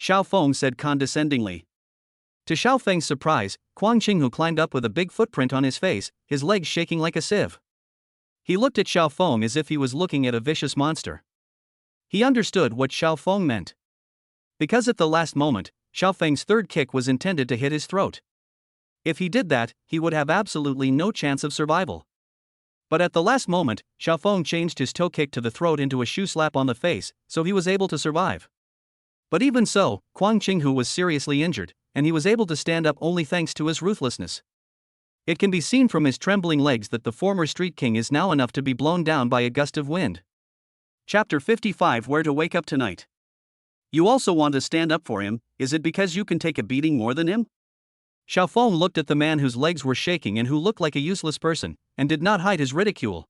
Xiaofeng said condescendingly. To Xiaofeng's surprise, Quang Qinghu climbed up with a big footprint on his face, his legs shaking like a sieve. He looked at Xiaofeng as if he was looking at a vicious monster. He understood what Xiaofeng meant. Because at the last moment, Xiaofeng's third kick was intended to hit his throat. If he did that, he would have absolutely no chance of survival. But at the last moment, Xiaofeng changed his toe kick to the throat into a shoe slap on the face, so he was able to survive. But even so, Quang Qinghu was seriously injured, and he was able to stand up only thanks to his ruthlessness. It can be seen from his trembling legs that the former street king is now enough to be blown down by a gust of wind. Chapter 55 Where to Wake Up Tonight. You also want to stand up for him, is it because you can take a beating more than him? Xiaofeng looked at the man whose legs were shaking and who looked like a useless person, and did not hide his ridicule.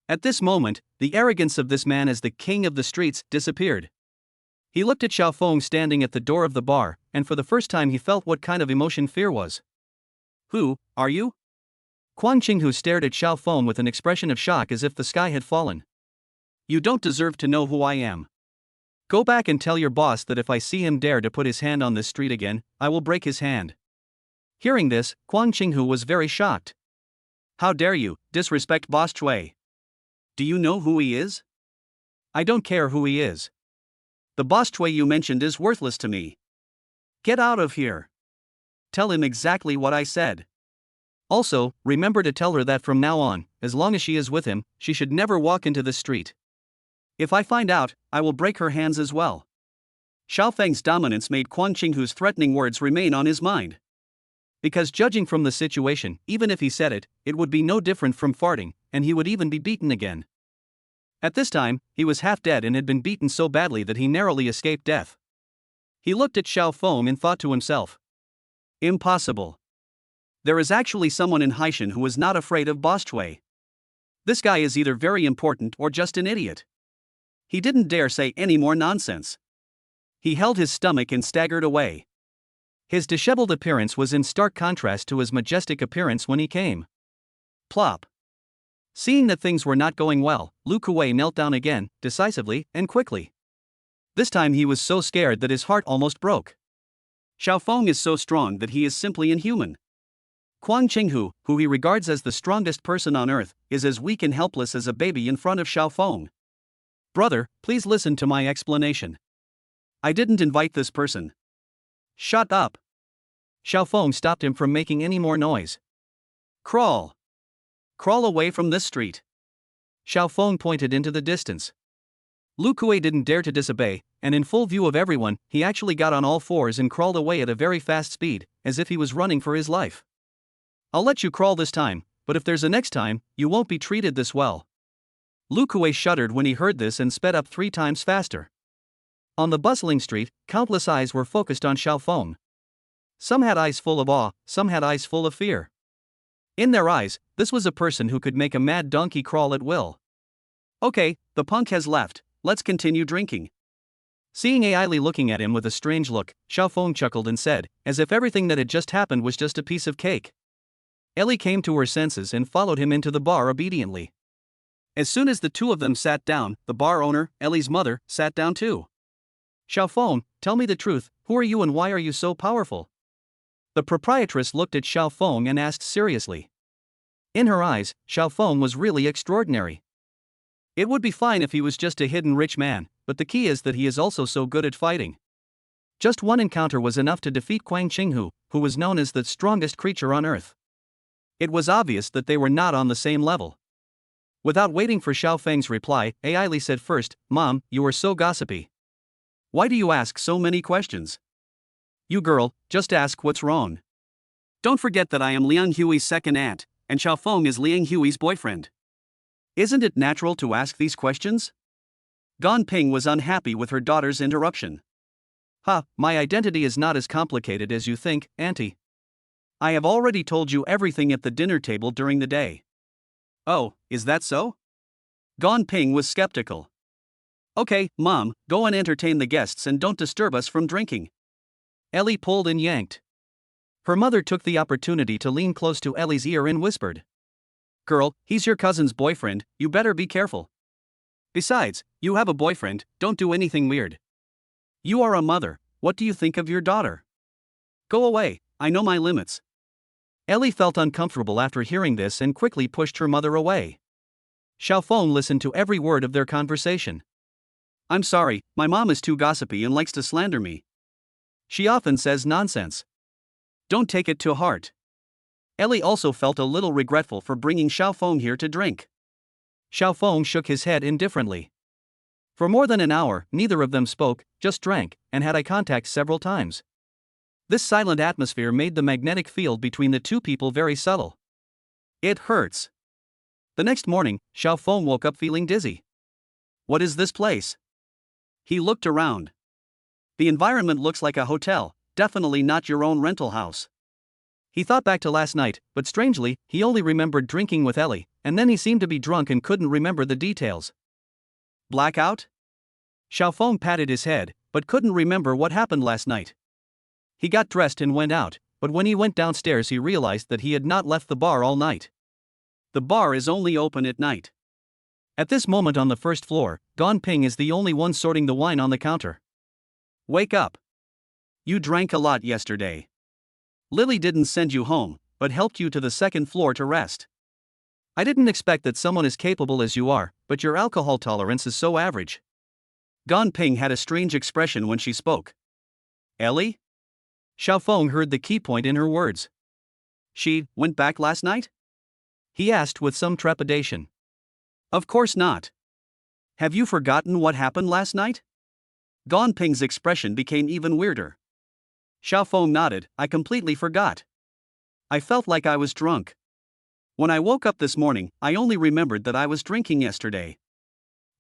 At this moment, the arrogance of this man as the king of the streets disappeared. He looked at Xiao Feng standing at the door of the bar, and for the first time he felt what kind of emotion fear was. Who are you? Quang Qinghu stared at Xiao Feng with an expression of shock as if the sky had fallen. You don't deserve to know who I am. Go back and tell your boss that if I see him dare to put his hand on this street again, I will break his hand. Hearing this, Quang Qinghu was very shocked. How dare you disrespect Boss Chui? Do you know who he is? I don't care who he is. The Boss Chui you mentioned is worthless to me. Get out of here. Tell him exactly what I said. Also, remember to tell her that from now on, as long as she is with him, she should never walk into the street. If I find out, I will break her hands as well. Xiao Feng's dominance made Quang Qinghu's threatening words remain on his mind. Because judging from the situation, even if he said it, it would be no different from farting, and he would even be beaten again. At this time, he was half dead and had been beaten so badly that he narrowly escaped death. He looked at Xiao Feng and thought to himself. Impossible. There is actually someone in Haishan who is not afraid of Boss Chui. This guy is either very important or just an idiot. He didn't dare say any more nonsense. He held his stomach and staggered away. His disheveled appearance was in stark contrast to his majestic appearance when he came. Plop. Seeing that things were not going well, Lu Kuei knelt down again, decisively and quickly. This time he was so scared that his heart almost broke. Xiao Feng is so strong that he is simply inhuman. Quang Qinghu, who he regards as the strongest person on earth, is as weak and helpless as a baby in front of Xiao Feng. Brother, please listen to my explanation. I didn't invite this person. Shut up. Xiao Feng stopped him from making any more noise. Crawl. Crawl away from this street. Xiao Feng pointed into the distance. Lu Kuei didn't dare to disobey, and in full view of everyone, he actually got on all fours and crawled away at a very fast speed, as if he was running for his life. I'll let you crawl this time, but if there's a next time, you won't be treated this well. Lu Kuei shuddered when he heard this and sped up 3 times faster. On the bustling street, countless eyes were focused on Xiao Feng. Some had eyes full of awe, some had eyes full of fear. In their eyes, this was a person who could make a mad donkey crawl at will. Okay, the punk has left, let's continue drinking. Seeing Ai Li looking at him with a strange look, Xiao Feng chuckled and said, as if everything that had just happened was just a piece of cake. Ellie came to her senses and followed him into the bar obediently. As soon as the two of them sat down, the bar owner, Ellie's mother, sat down too. Xiao Feng, tell me the truth, who are you and why are you so powerful? The proprietress looked at Xiao Feng and asked seriously. In her eyes, Xiao Feng was really extraordinary. It would be fine if he was just a hidden rich man, but the key is that he is also so good at fighting. Just one encounter was enough to defeat Quang Qinghu, who was known as the strongest creature on earth. It was obvious that they were not on the same level. Without waiting for Xiao Feng's reply, Ai Li said first, Mom, you are so gossipy. Why do you ask so many questions? You girl, just ask what's wrong. Don't forget that I am Liang Hui's second aunt, and Xiao Feng is Liang Hui's boyfriend. Isn't it natural to ask these questions? Gan Ping was unhappy with her daughter's interruption. My identity is not as complicated as you think, Auntie. I have already told you everything at the dinner table during the day. Oh, is that so? Gan Ping was skeptical. Okay, Mom, go and entertain the guests and don't disturb us from drinking. Ellie pulled and yanked. Her mother took the opportunity to lean close to Ellie's ear and whispered. Girl, he's your cousin's boyfriend, you better be careful. Besides, you have a boyfriend, don't do anything weird. You are a mother, what do you think of your daughter? Go away, I know my limits. Ellie felt uncomfortable after hearing this and quickly pushed her mother away. Xiao Feng listened to every word of their conversation. I'm sorry, my mom is too gossipy and likes to slander me. She often says nonsense. Don't take it to heart. Ellie also felt a little regretful for bringing Xiao Feng here to drink. Xiao Feng shook his head indifferently. For more than an hour, neither of them spoke, just drank, and had eye contact several times. This silent atmosphere made the magnetic field between the two people very subtle. It hurts. The next morning, Xiao Feng woke up feeling dizzy. What is this place? He looked around. The environment looks like a hotel, definitely not your own rental house. He thought back to last night, but strangely, he only remembered drinking with Ellie, and then he seemed to be drunk and couldn't remember the details. Blackout? Xiao Feng patted his head, but but couldn't remember what happened last night. He got dressed and went out, but when he went downstairs he realized that he had not left the bar all night. The bar is only open at night. At this moment on the first floor, Gong Ping is the only one sorting the wine on the counter. Wake up. You drank a lot yesterday. Lily didn't send you home, but helped you to the second floor to rest. I didn't expect that someone as capable as you are, but your alcohol tolerance is so average. Gong Ping had a strange expression when she spoke. Ellie? Xiaofeng heard the key point in her words. She went back last night? He asked with some trepidation. Of course not. Have you forgotten what happened last night? Gong Ping's expression became even weirder. Xiaofeng nodded. I completely forgot. I felt like I was drunk. When I woke up this morning, I only remembered that I was drinking yesterday.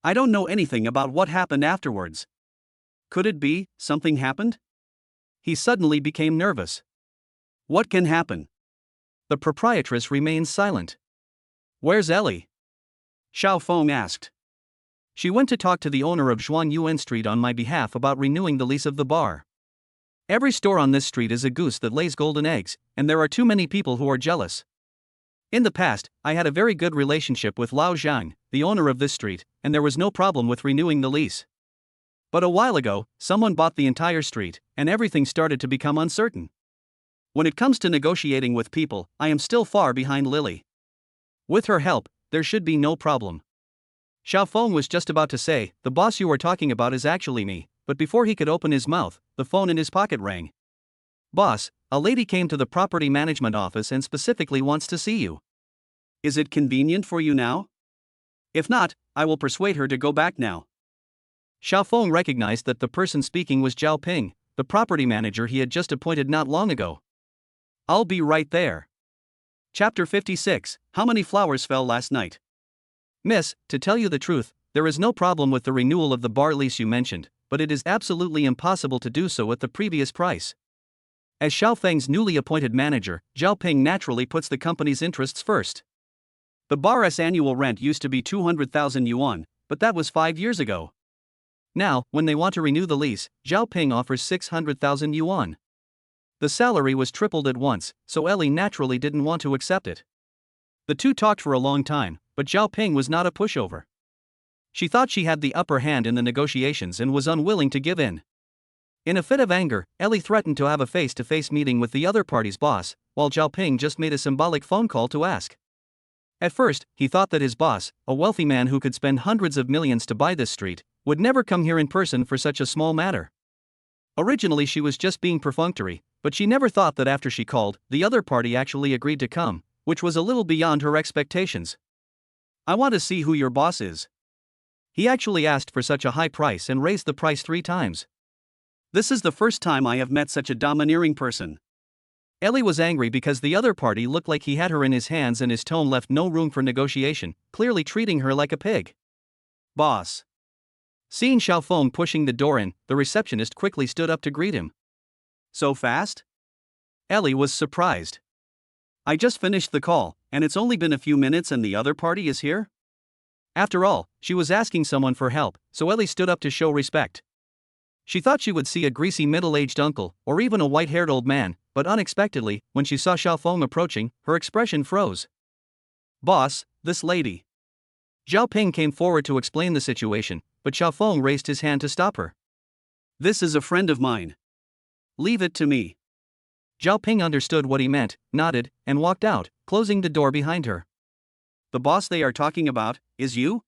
I don't know anything about what happened afterwards. Could it be something happened? He suddenly became nervous. What can happen? The proprietress remained silent. Where's Ellie? Xiaofeng asked. She went to talk to the owner of Zhuan Yuan Street on my behalf about renewing the lease of the bar. Every store on this street is a goose that lays golden eggs, and there are too many people who are jealous. In the past, I had a very good relationship with Lao Zhang, the owner of this street, and there was no problem with renewing the lease. But a while ago, someone bought the entire street, and everything started to become uncertain. When it comes to negotiating with people, I am still far behind Lily. With her help, there should be no problem. Xiaofeng was just about to say, the boss you are talking about is actually me, but before he could open his mouth, the phone in his pocket rang. Boss, a lady came to the property management office and specifically wants to see you. Is it convenient for you now? If not, I will persuade her to go back now. Xiaofeng recognized that the person speaking was Zhao Ping, the property manager he had just appointed not long ago. I'll be right there. Chapter 56, How many flowers fell last night? Miss, to tell you the truth, there is no problem with the renewal of the bar lease you mentioned, but it is absolutely impossible to do so at the previous price. As Xiaofeng's newly appointed manager, Zhao Ping naturally puts the company's interests first. The bar's annual rent used to be 200,000 yuan, but that was 5 years ago. Now, when they want to renew the lease, Zhao Ping offers 600,000 yuan. The salary was tripled at once, so Ellie naturally didn't want to accept it. The two talked for a long time, but Zhao Ping was not a pushover. She thought she had the upper hand in the negotiations and was unwilling to give in. In a fit of anger, Ellie threatened to have a face-to-face meeting with the other party's boss, while Zhao Ping just made a symbolic phone call to ask. At first, he thought that his boss, a wealthy man who could spend hundreds of millions to buy this street, would never come here in person for such a small matter. Originally she was just being perfunctory, but she never thought that after she called, the other party actually agreed to come, which was a little beyond her expectations. I want to see who your boss is. He actually asked for such a high price and raised the price 3 times. This is the first time I have met such a domineering person. Ellie was angry because the other party looked like he had her in his hands and his tone left no room for negotiation, clearly treating her like a pig. Boss. Seeing Xiaofeng pushing the door in, the receptionist quickly stood up to greet him. So fast? Ellie was surprised. I just finished the call, and it's only been a few minutes and the other party is here? After all, she was asking someone for help, so Ellie stood up to show respect. She thought she would see a greasy middle-aged uncle, or even a white-haired old man, but unexpectedly, when she saw Xiaofeng approaching, her expression froze. Boss, this lady. Zhao Ping came forward to explain the situation, but Xiaofeng raised his hand to stop her. This is a friend of mine. Leave it to me. Zhao Ping understood what he meant, nodded, and walked out, closing the door behind her. The boss they are talking about, is you?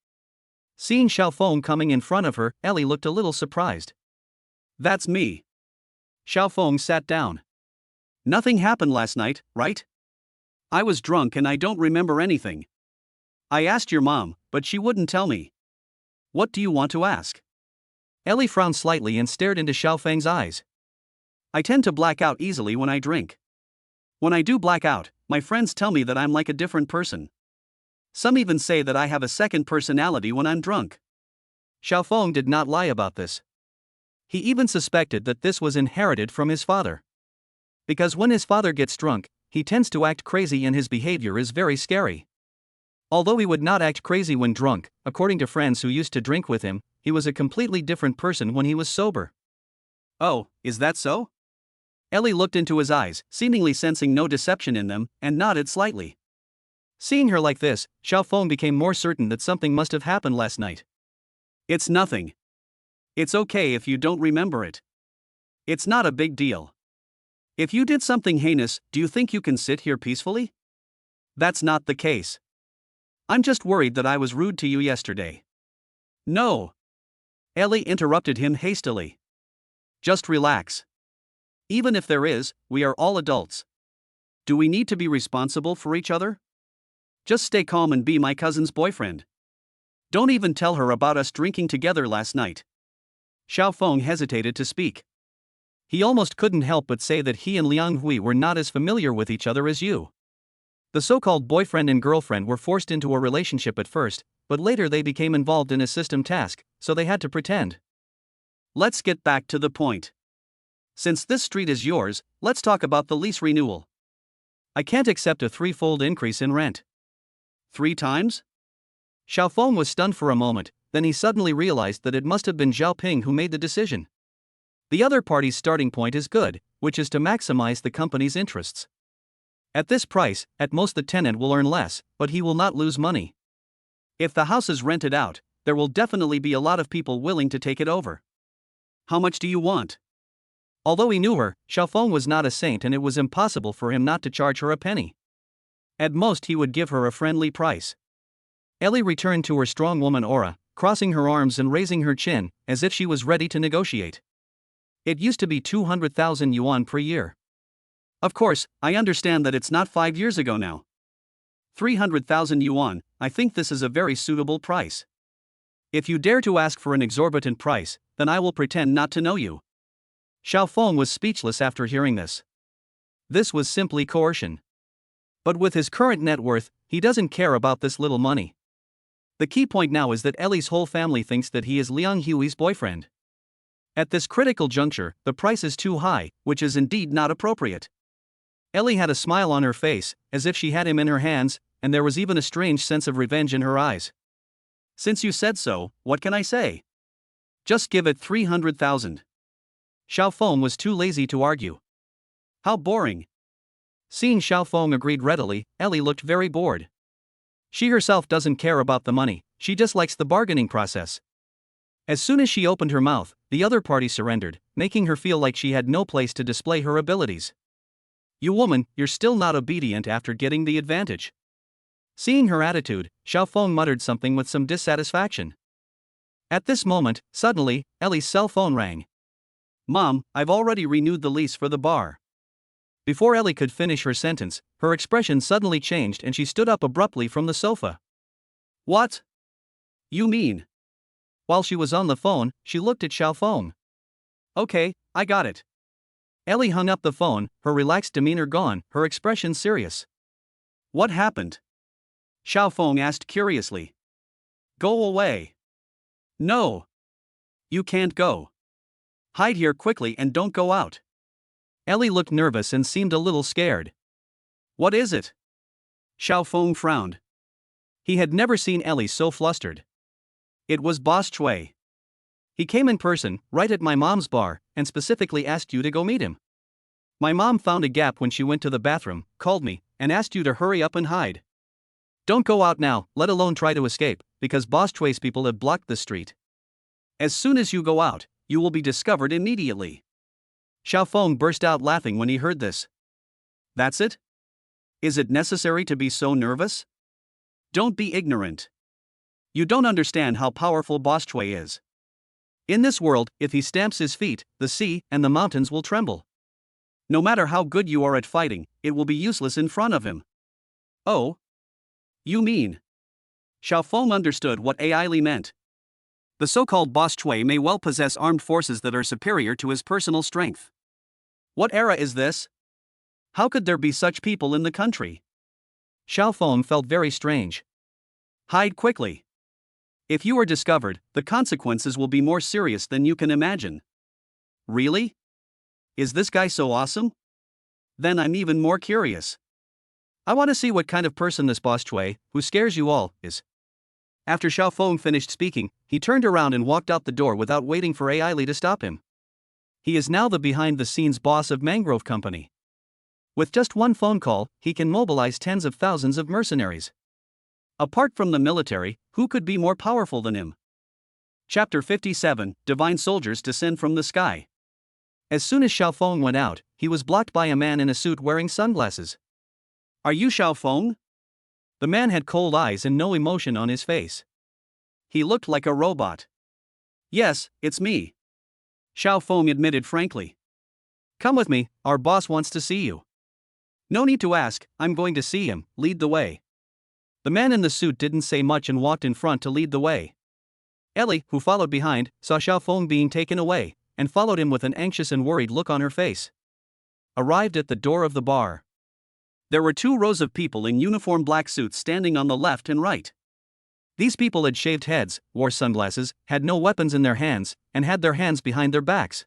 Seeing Xiaofeng coming in front of her, Ellie looked a little surprised. That's me. Xiaofeng sat down. Nothing happened last night, right? I was drunk and I don't remember anything. I asked your mom, but she wouldn't tell me. What do you want to ask? Ellie frowned slightly and stared into Xiaofeng's eyes. I tend to black out easily when I drink. When I do black out, my friends tell me that I'm like a different person. Some even say that I have a second personality when I'm drunk. Xiaofeng did not lie about this. He even suspected that this was inherited from his father. Because when his father gets drunk, he tends to act crazy and his behavior is very scary. Although he would not act crazy when drunk, according to friends who used to drink with him, he was a completely different person when he was sober. Oh, is that so? Ellie looked into his eyes, seemingly sensing no deception in them, and nodded slightly. Seeing her like this, Xiaofeng became more certain that something must have happened last night. It's nothing. It's okay if you don't remember it. It's not a big deal. If you did something heinous, do you think you can sit here peacefully? That's not the case. I'm just worried that I was rude to you yesterday. No. Ellie interrupted him hastily. Just relax. Even if there is, we are all adults. Do we need to be responsible for each other? Just stay calm and be my cousin's boyfriend. Don't even tell her about us drinking together last night. Xiaofeng hesitated to speak. He almost couldn't help but say that he and Liang Hui were not as familiar with each other as you. The so-called boyfriend and girlfriend were forced into a relationship at first, but later they became involved in a system task, so they had to pretend. Let's get back to the point. Since this street is yours, let's talk about the lease renewal. I can't accept a threefold increase in rent. 3 times? Xiaofeng was stunned for a moment, then he suddenly realized that it must have been Zhao Ping who made the decision. The other party's starting point is good, which is to maximize the company's interests. At this price, at most the tenant will earn less, but he will not lose money. If the house is rented out, there will definitely be a lot of people willing to take it over. How much do you want? Although he knew her, Xiaofeng was not a saint and it was impossible for him not to charge her a penny. At most he would give her a friendly price. Ellie returned to her strong woman aura, crossing her arms and raising her chin, as if she was ready to negotiate. It used to be 200,000 yuan per year. Of course, I understand that it's not 5 years ago now. 300,000 yuan, I think this is a very suitable price. If you dare to ask for an exorbitant price, then I will pretend not to know you. Xiaofeng was speechless after hearing this. This was simply coercion. But with his current net worth, he doesn't care about this little money. The key point now is that Ellie's whole family thinks that he is Liang Hui's boyfriend. At this critical juncture, the price is too high, which is indeed not appropriate. Ellie had a smile on her face, as if she had him in her hands, and there was even a strange sense of revenge in her eyes. Since you said so, what can I say? Just give it 300,000. Xiaofeng was too lazy to argue. How boring. Seeing Xiaofeng agreed readily, Ellie looked very bored. She herself doesn't care about the money, she just likes the bargaining process. As soon as she opened her mouth, the other party surrendered, making her feel like she had no place to display her abilities. You woman, you're still not obedient after getting the advantage. Seeing her attitude, Xiaofeng muttered something with some dissatisfaction. At this moment, suddenly, Ellie's cell phone rang. Mom, I've already renewed the lease for the bar. Before Ellie could finish her sentence, her expression suddenly changed and she stood up abruptly from the sofa. What? You mean? While she was on the phone, she looked at Xiaofeng. Okay, I got it. Ellie hung up the phone, her relaxed demeanor gone, her expression serious. What happened? Xiaofeng asked curiously. Go away. No. You can't go. Hide here quickly and don't go out. Ellie looked nervous and seemed a little scared. What is it? Xiaofeng frowned. He had never seen Ellie so flustered. It was Boss Chui. He came in person, right at my mom's bar, and specifically asked you to go meet him. My mom found a gap when she went to the bathroom, called me, and asked you to hurry up and hide. Don't go out now, let alone try to escape, because Boss Chui's people have blocked the street. As soon as you go out, you will be discovered immediately. Xiaofeng burst out laughing when he heard this. That's it? Is it necessary to be so nervous? Don't be ignorant. You don't understand how powerful Boss Chui is. In this world, if he stamps his feet, the sea and the mountains will tremble. No matter how good you are at fighting, it will be useless in front of him. Oh? You mean? Xiaofeng understood what Ai Li meant. The so-called Boss Chui may well possess armed forces that are superior to his personal strength. What era is this? How could there be such people in the country? Xiaofeng felt very strange. Hide quickly. If you are discovered, the consequences will be more serious than you can imagine. Really? Is this guy so awesome? Then I'm even more curious. I want to see what kind of person this Boss Chui, who scares you all, is. After Xiaofeng finished speaking, he turned around and walked out the door without waiting for Ai Li to stop him. He is now the behind-the-scenes boss of Mangrove Company. With just one phone call, he can mobilize tens of thousands of mercenaries. Apart from the military, who could be more powerful than him? Chapter 57, Divine Soldiers Descend from the Sky. As soon as Xiao Feng went out, he was blocked by a man in a suit wearing sunglasses. Are you Xiao Feng? The man had cold eyes and no emotion on his face. He looked like a robot. Yes, it's me. Xiao Feng admitted frankly. Come with me, our boss wants to see you. No need to ask, I'm going to see him, lead the way. The man in the suit didn't say much and walked in front to lead the way. Ellie, who followed behind, saw Xiao Feng being taken away, and followed him with an anxious and worried look on her face. Arrived at the door of the bar. There were 2 rows of people in uniform black suits standing on the left and right. These people had shaved heads, wore sunglasses, had no weapons in their hands, and had their hands behind their backs.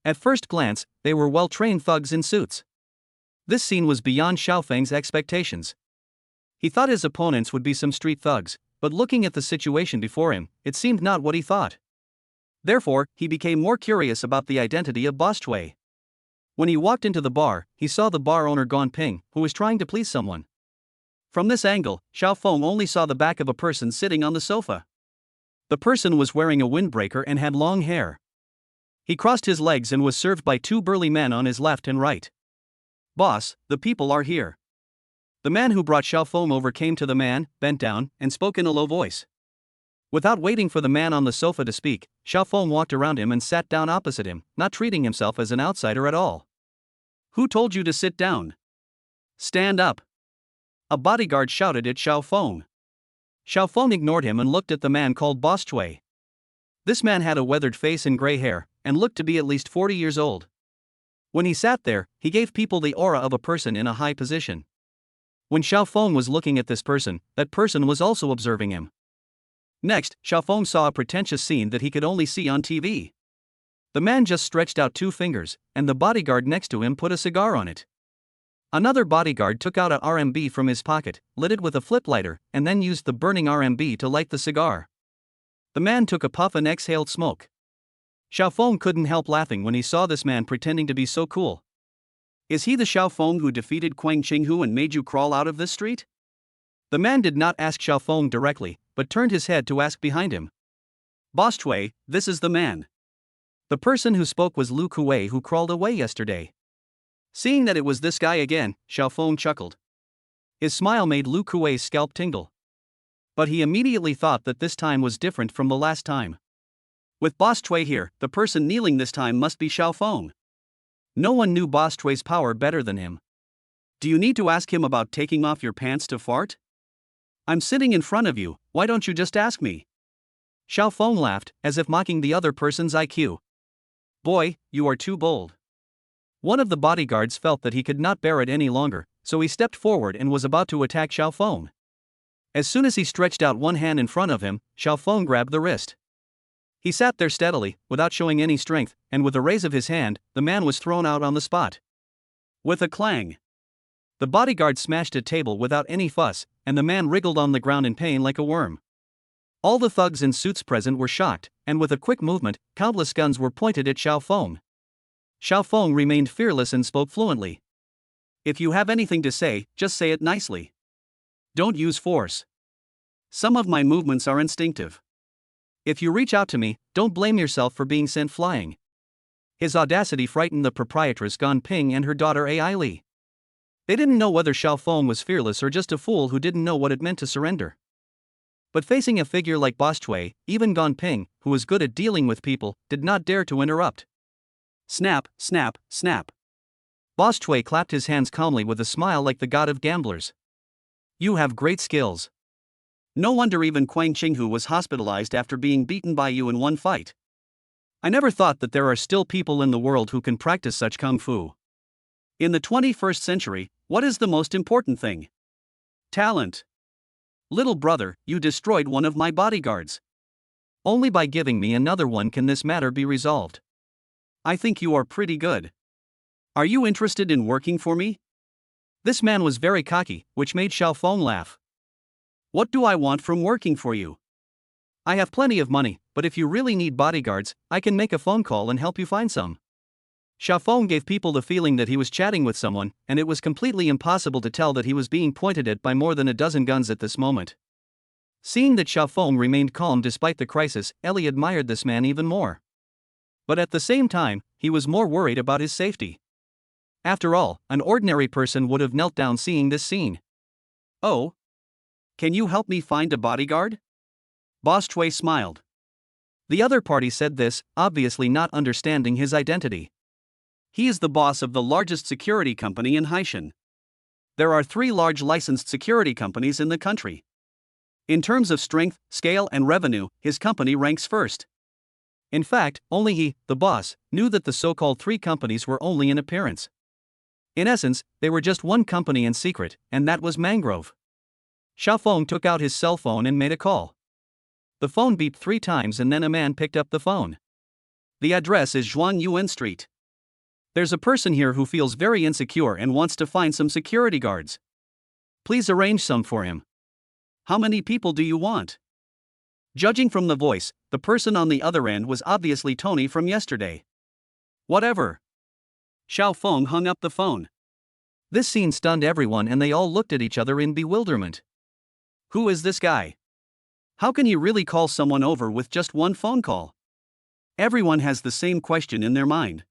At first glance, they were well-trained thugs in suits. This scene was beyond Xiao Feng's expectations. He thought his opponents would be some street thugs, but looking at the situation before him, it seemed not what he thought. Therefore, he became more curious about the identity of Boss Chui. When he walked into the bar, he saw the bar owner Gan Ping, who was trying to please someone. From this angle, Xiao Feng only saw the back of a person sitting on the sofa. The person was wearing a windbreaker and had long hair. He crossed his legs and was served by 2 burly men on his left and right. Boss, the people are here. The man who brought Xiao Feng over came to the man, bent down, and spoke in a low voice. Without waiting for the man on the sofa to speak, Xiao Feng walked around him and sat down opposite him, not treating himself as an outsider at all. Who told you to sit down? Stand up. A bodyguard shouted at Xiao Feng. Xiao Feng ignored him and looked at the man called Boss Chui. This man had a weathered face and gray hair, and looked to be at least 40 years old. When he sat there, he gave people the aura of a person in a high position. When Xiao Feng was looking at this person, that person was also observing him. Next, Xiao Feng saw a pretentious scene that he could only see on TV. The man just stretched out 2 fingers, and the bodyguard next to him put a cigar on it. Another bodyguard took out a RMB from his pocket, lit it with a flip lighter, and then used the burning RMB to light the cigar. The man took a puff and exhaled smoke. Xiao Feng couldn't help laughing when he saw this man pretending to be so cool. Is he the Xiao Feng who defeated Quang Qinghu and made you crawl out of this street? The man did not ask Xiao Feng directly, but turned his head to ask behind him. Boss Chui, this is the man. The person who spoke was Lu Kuei, who crawled away yesterday. Seeing that it was this guy again, Xiao Feng chuckled. His smile made Lu Kuei's scalp tingle. But he immediately thought that this time was different from the last time. With Boss Chui here, the person kneeling this time must be Xiao Feng. No one knew Boss Chui's power better than him. Do you need to ask him about taking off your pants to fart? I'm sitting in front of you, why don't you just ask me? Xiao Feng laughed, as if mocking the other person's IQ. Boy, you are too bold. One of the bodyguards felt that he could not bear it any longer, so he stepped forward and was about to attack Xiao Feng. As soon as he stretched out one hand in front of him, Xiao Feng grabbed the wrist. He sat there steadily, without showing any strength, and with a raise of his hand, the man was thrown out on the spot. With a clang. The bodyguard smashed a table without any fuss, and the man wriggled on the ground in pain like a worm. All the thugs in suits present were shocked, and with a quick movement, countless guns were pointed at Xiao Feng. Xiao Feng remained fearless and spoke fluently. If you have anything to say, just say it nicely. Don't use force. Some of my movements are instinctive. If you reach out to me, don't blame yourself for being sent flying. His audacity frightened the proprietress Gan Ping and her daughter Ai Li. They didn't know whether Xiao Feng was fearless or just a fool who didn't know what it meant to surrender. But facing a figure like Boss Chui, even Gan Ping, who was good at dealing with people, did not dare to interrupt. Snap, snap, snap. Boss Chui clapped his hands calmly with a smile like the god of gamblers. You have great skills. No wonder even Quang Qinghu was hospitalized after being beaten by you in one fight. I never thought that there are still people in the world who can practice such kung fu. In the 21st century, what is the most important thing? Talent. Little brother, you destroyed one of my bodyguards. Only by giving me another one can this matter be resolved. I think you are pretty good. Are you interested in working for me? This man was very cocky, which made Xiao Feng laugh. What do I want from working for you? I have plenty of money, but if you really need bodyguards, I can make a phone call and help you find some. Xiaofeng gave people the feeling that he was chatting with someone, and it was completely impossible to tell that he was being pointed at by more than a dozen guns at this moment. Seeing that Xiaofeng remained calm despite the crisis, Ellie admired this man even more. But at the same time, he was more worried about his safety. After all, an ordinary person would have knelt down seeing this scene. "Oh? Can you help me find a bodyguard?" Boss Chui smiled. The other party said this, obviously not understanding his identity. He is the boss of the largest security company in Haishan. There are 3 large licensed security companies in the country. In terms of strength, scale, and revenue, his company ranks first. In fact, only he, the boss, knew that the so-called 3 companies were only in appearance. In essence, they were just one company in secret, and that was Mangrove. Xiaofeng took out his cell phone and made a call. The phone beeped 3 times and then a man picked up the phone. The address is Zhuang Yuan Street. There's a person here who feels very insecure and wants to find some security guards. Please arrange some for him. How many people do you want? Judging from the voice, the person on the other end was obviously Tony from yesterday. Whatever. Xiaofeng hung up the phone. This scene stunned everyone and they all looked at each other in bewilderment. Who is this guy? How can he really call someone over with just one phone call? Everyone has the same question in their mind.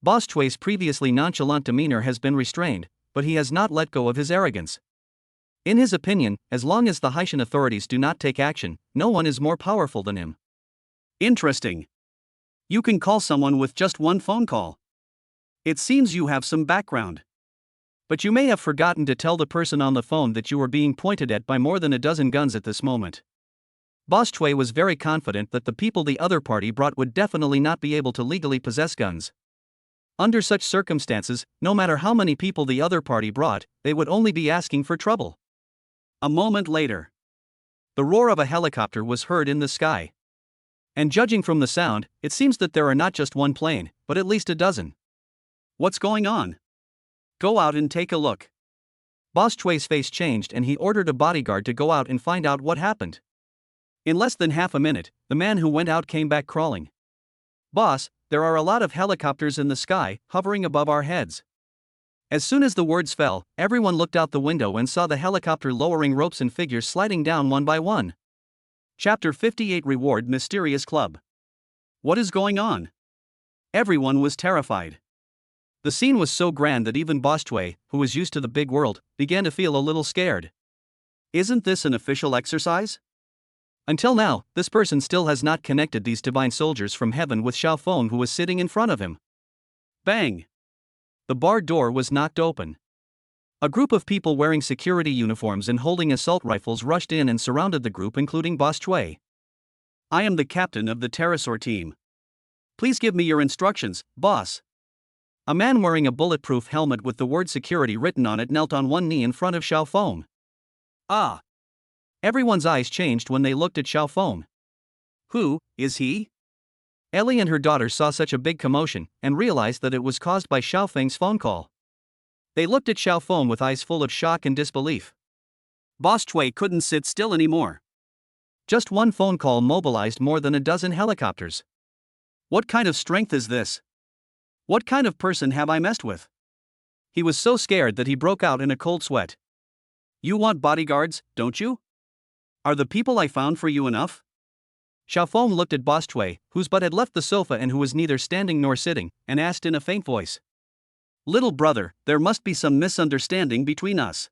Boss Chui's previously nonchalant demeanor has been restrained, but he has not let go of his arrogance. In his opinion, as long as the Haishan authorities do not take action, no one is more powerful than him. Interesting. You can call someone with just one phone call. It seems you have some background. But you may have forgotten to tell the person on the phone that you were being pointed at by more than a dozen guns at this moment. Boss Chui was very confident that the people the other party brought would definitely not be able to legally possess guns. Under such circumstances, no matter how many people the other party brought, they would only be asking for trouble. A moment later, the roar of a helicopter was heard in the sky. And judging from the sound, it seems that there are not just one plane, but at least a dozen. What's going on? Go out and take a look. Boss Chui's face changed and he ordered a bodyguard to go out and find out what happened. In less than half a minute, the man who went out came back crawling. Boss, there are a lot of helicopters in the sky, hovering above our heads. As soon as the words fell, everyone looked out the window and saw the helicopter lowering ropes and figures sliding down one by one. Chapter 58 Reward Mysterious Club. What is going on? Everyone was terrified. The scene was so grand that even Boss Chui, who was used to the big world, began to feel a little scared. Isn't this an official exercise? Until now, this person still has not connected these divine soldiers from heaven with Xiaofeng who was sitting in front of him. Bang! The barred door was knocked open. A group of people wearing security uniforms and holding assault rifles rushed in and surrounded the group including Boss Chui. I am the captain of the Pterosaur team. Please give me your instructions, boss. A man wearing a bulletproof helmet with the word security written on it knelt on one knee in front of Xiaofeng. Ah! Everyone's eyes changed when they looked at Xiaofeng. Who is he? Ellie and her daughter saw such a big commotion and realized that it was caused by Xiaofeng's phone call. They looked at Xiaofeng with eyes full of shock and disbelief. Boss Chui couldn't sit still anymore. Just one phone call mobilized more than a dozen helicopters. What kind of strength is this? What kind of person have I messed with? He was so scared that he broke out in a cold sweat. You want bodyguards, don't you? Are the people I found for you enough? Xiaofeng looked at Boss Chui, whose butt had left the sofa and who was neither standing nor sitting, and asked in a faint voice. Little brother, there must be some misunderstanding between us.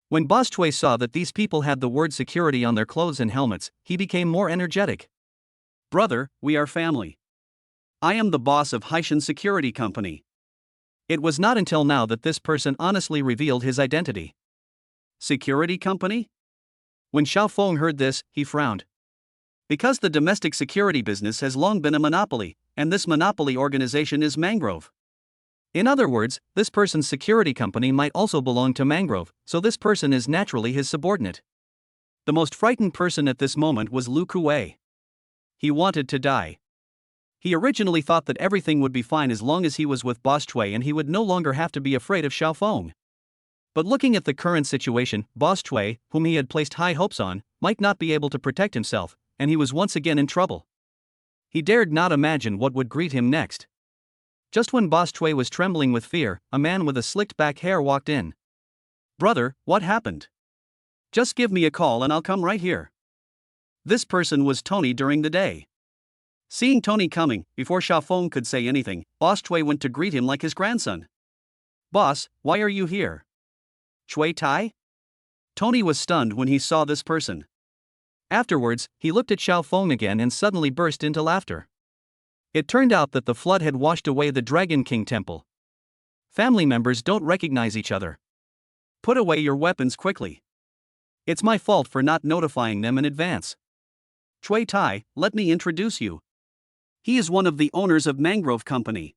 When Boss Chui saw that these people had the word security on their clothes and helmets, he became more energetic. Brother, we are family. I am the boss of Haishan Security Company. It was not until now that this person honestly revealed his identity. Security company? When Xiaofeng heard this, he frowned. Because the domestic security business has long been a monopoly, and this monopoly organization is Mangrove. In other words, this person's security company might also belong to Mangrove, so this person is naturally his subordinate. The most frightened person at this moment was Lu Kuei. He wanted to die. He originally thought that everything would be fine as long as he was with Boss Chui and he would no longer have to be afraid of Xiaofeng. But looking at the current situation, Boss Chui, whom he had placed high hopes on, might not be able to protect himself, and he was once again in trouble. He dared not imagine what would greet him next. Just when Boss Chui was trembling with fear, a man with a slicked back hair walked in. "Brother, what happened? Just give me a call and I'll come right here." This person was Tony during the day. Seeing Tony coming, before Xiaofeng could say anything, Boss Chui went to greet him like his grandson. "Boss, why are you here?" "Chui Tai?" Tony was stunned when he saw this person. Afterwards, he looked at Xiaofeng again and suddenly burst into laughter. It turned out that the flood had washed away the Dragon King temple. Family members don't recognize each other. Put away your weapons quickly. It's my fault for not notifying them in advance. Chui Tai, let me introduce you. He is one of the owners of Mangrove Company.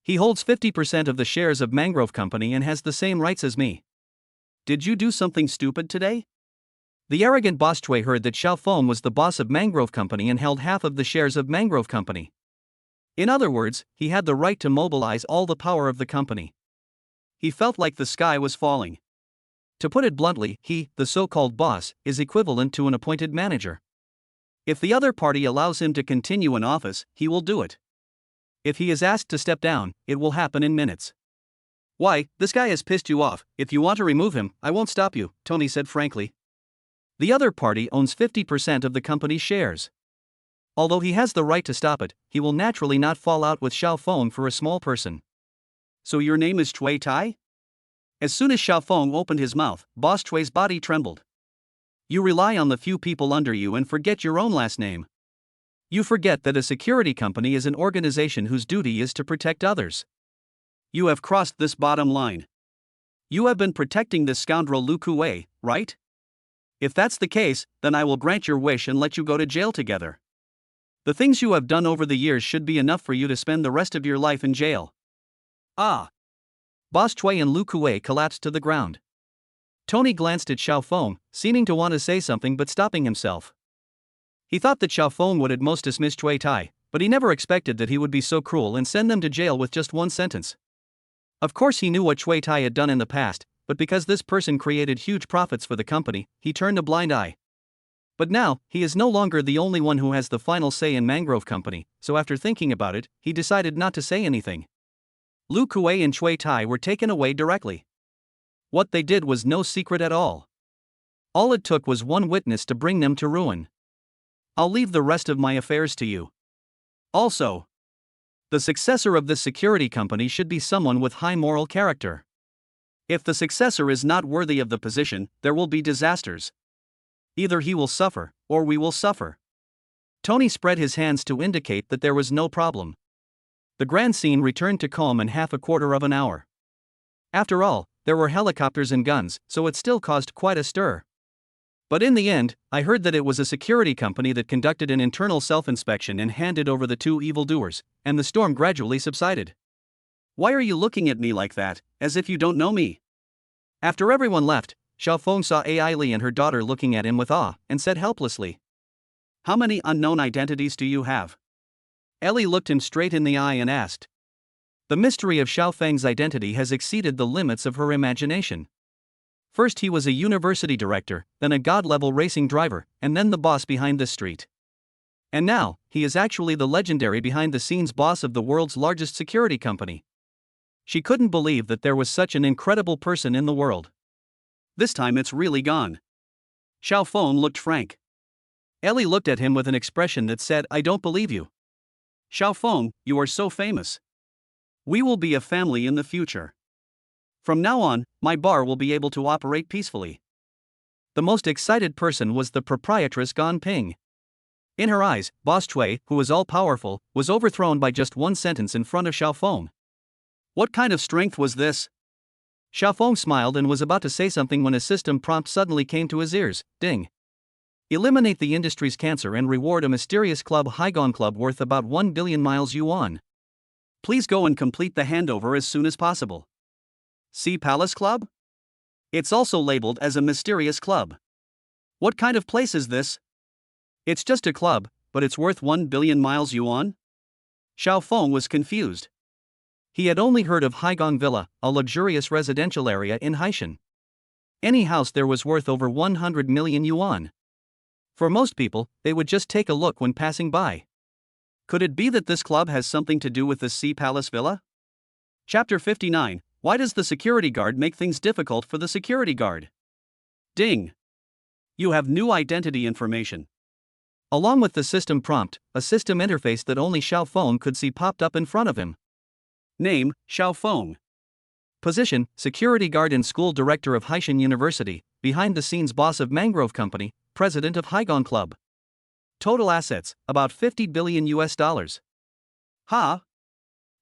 He holds 50% of the shares of Mangrove Company and has the same rights as me. Did you do something stupid today? The arrogant Boss Chui heard that Xiaofeng was the boss of Mangrove Company and held half of the shares of Mangrove Company. In other words, he had the right to mobilize all the power of the company. He felt like the sky was falling. To put it bluntly, he, the so-called boss, is equivalent to an appointed manager. If the other party allows him to continue in office, he will do it. If he is asked to step down, it will happen in minutes. "Why, this guy has pissed you off. If you want to remove him, I won't stop you," Tony said frankly. The other party owns 50% of the company's shares. Although he has the right to stop it, he will naturally not fall out with Xiaofeng for a small person. "So your name is Chui Tai?" As soon as Xiaofeng opened his mouth, Boss Chui's body trembled. "You rely on the few people under you and forget your own last name. You forget that a security company is an organization whose duty is to protect others. You have crossed this bottom line. You have been protecting this scoundrel Lu Kuei, right? If that's the case, then I will grant your wish and let you go to jail together. The things you have done over the years should be enough for you to spend the rest of your life in jail." "Ah!" Boss Chui and Lu Kuei collapsed to the ground. Tony glanced at Xiaofeng, seeming to want to say something but stopping himself. He thought that Xiaofeng would at most dismiss Chui Tai, but he never expected that he would be so cruel and send them to jail with just one sentence. Of course he knew what Chui Tai had done in the past, but because this person created huge profits for the company, he turned a blind eye. But now, he is no longer the only one who has the final say in Mangrove Company, so after thinking about it, he decided not to say anything. Lu Kuei and Chui Tai were taken away directly. What they did was no secret at all. All it took was one witness to bring them to ruin. I'll leave the rest of my affairs to you. Also, the successor of this security company should be someone with high moral character. If the successor is not worthy of the position, there will be disasters. Either he will suffer, or we will suffer." Tony spread his hands to indicate that there was no problem. The grand scene returned to calm in half a quarter of an hour. After all, there were helicopters and guns, so it still caused quite a stir. But in the end, I heard that it was a security company that conducted an internal self-inspection and handed over the two evildoers, and the storm gradually subsided. "Why are you looking at me like that, as if you don't know me?" After everyone left, Xiaofeng saw Ai Li and her daughter looking at him with awe, and said helplessly, "How many unknown identities do you have?" Ellie looked him straight in the eye and asked. The mystery of Xiaofeng's identity has exceeded the limits of her imagination. First he was a university director, then a god-level racing driver, and then the boss behind this street. And now, he is actually the legendary behind-the-scenes boss of the world's largest security company. She couldn't believe that there was such an incredible person in the world. This time it's really gone. Xiaofeng looked frank. Ellie looked at him with an expression that said, "I don't believe you. Xiaofeng, you are so famous. We will be a family in the future. From now on, my bar will be able to operate peacefully." The most excited person was the proprietress Gan Ping. In her eyes, Boss Chui, who was all-powerful, was overthrown by just one sentence in front of Xiaofeng. What kind of strength was this? Xiaofeng smiled and was about to say something when a system prompt suddenly came to his ears. Ding. Eliminate the industry's cancer and reward a mysterious club Haigon Club worth about 1 billion miles yuan. Please go and complete the handover as soon as possible. See Palace Club? It's also labeled as a mysterious club. What kind of place is this? It's just a club, but it's worth 1 billion miles yuan? Xiaofeng was confused. He had only heard of Haigong Villa, a luxurious residential area in Haishan. Any house there was worth over 100 million yuan. For most people, they would just take a look when passing by. Could it be that this club has something to do with the Sea Palace Villa? Chapter 59. Why does the security guard make things difficult for the security guard? Ding! You have new identity information. Along with the system prompt, a system interface that only Xiaofeng could see popped up in front of him. Name, Xiaofeng. Position, security guard and school director of Haishan University, behind-the-scenes boss of Mangrove Company, president of Haigong Club. Total assets, about 50 billion US dollars. Ha!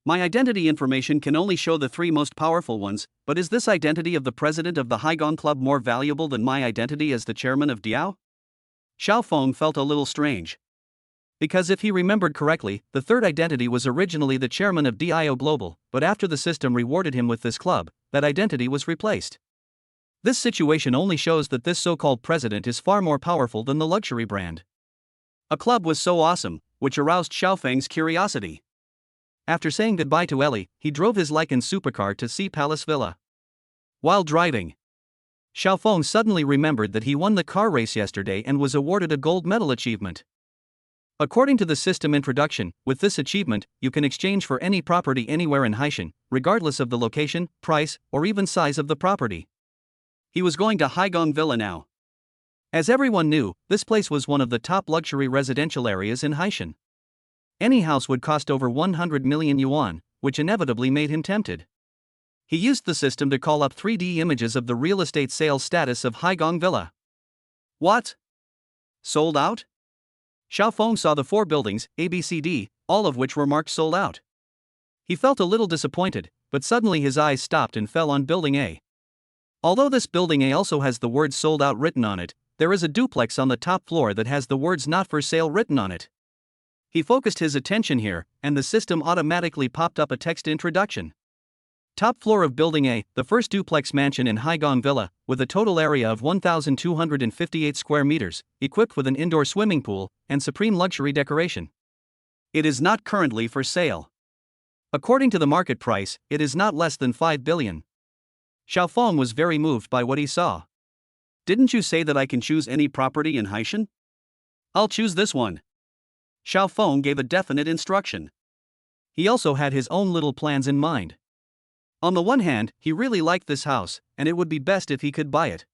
My identity information can only show the 3 most powerful ones, but is this identity of the president of the Haigong Club more valuable than my identity as the chairman of Diao? Xiaofeng felt a little strange. Because if he remembered correctly, the third identity was originally the chairman of DIO Global, but after the system rewarded him with this club, that identity was replaced. This situation only shows that this so-called president is far more powerful than the luxury brand. A club was so awesome, which aroused Xiaofeng's curiosity. After saying goodbye to Ellie, he drove his Lycan supercar to Sea Palace Villa. While driving, Xiaofeng suddenly remembered that he won the car race yesterday and was awarded a gold medal achievement. According to the system introduction, with this achievement, you can exchange for any property anywhere in Haishan, regardless of the location, price, or even size of the property. He was going to Haigong Villa now. As everyone knew, this place was one of the top luxury residential areas in Haishan. Any house would cost over 100 million yuan, which inevitably made him tempted. He used the system to call up 3D images of the real estate sales status of Haigong Villa. What? Sold out? Xiaofeng saw the 4 buildings, A, B, C, D, all of which were marked sold out. He felt a little disappointed, but suddenly his eyes stopped and fell on Building A. Although this Building A also has the words sold out written on it, there is a duplex on the top floor that has the words not for sale written on it. He focused his attention here, and the system automatically popped up a text introduction. Top floor of Building A, the first duplex mansion in Haigong Villa, with a total area of 1,258 square meters, equipped with an indoor swimming pool, and supreme luxury decoration. It is not currently for sale. According to the market price, it is not less than 5 billion. Xiaofeng was very moved by what he saw. Didn't you say that I can choose any property in Haishan? I'll choose this one. Xiaofeng gave a definite instruction. He also had his own little plans in mind. On the one hand, he really liked this house, and it would be best if he could buy it.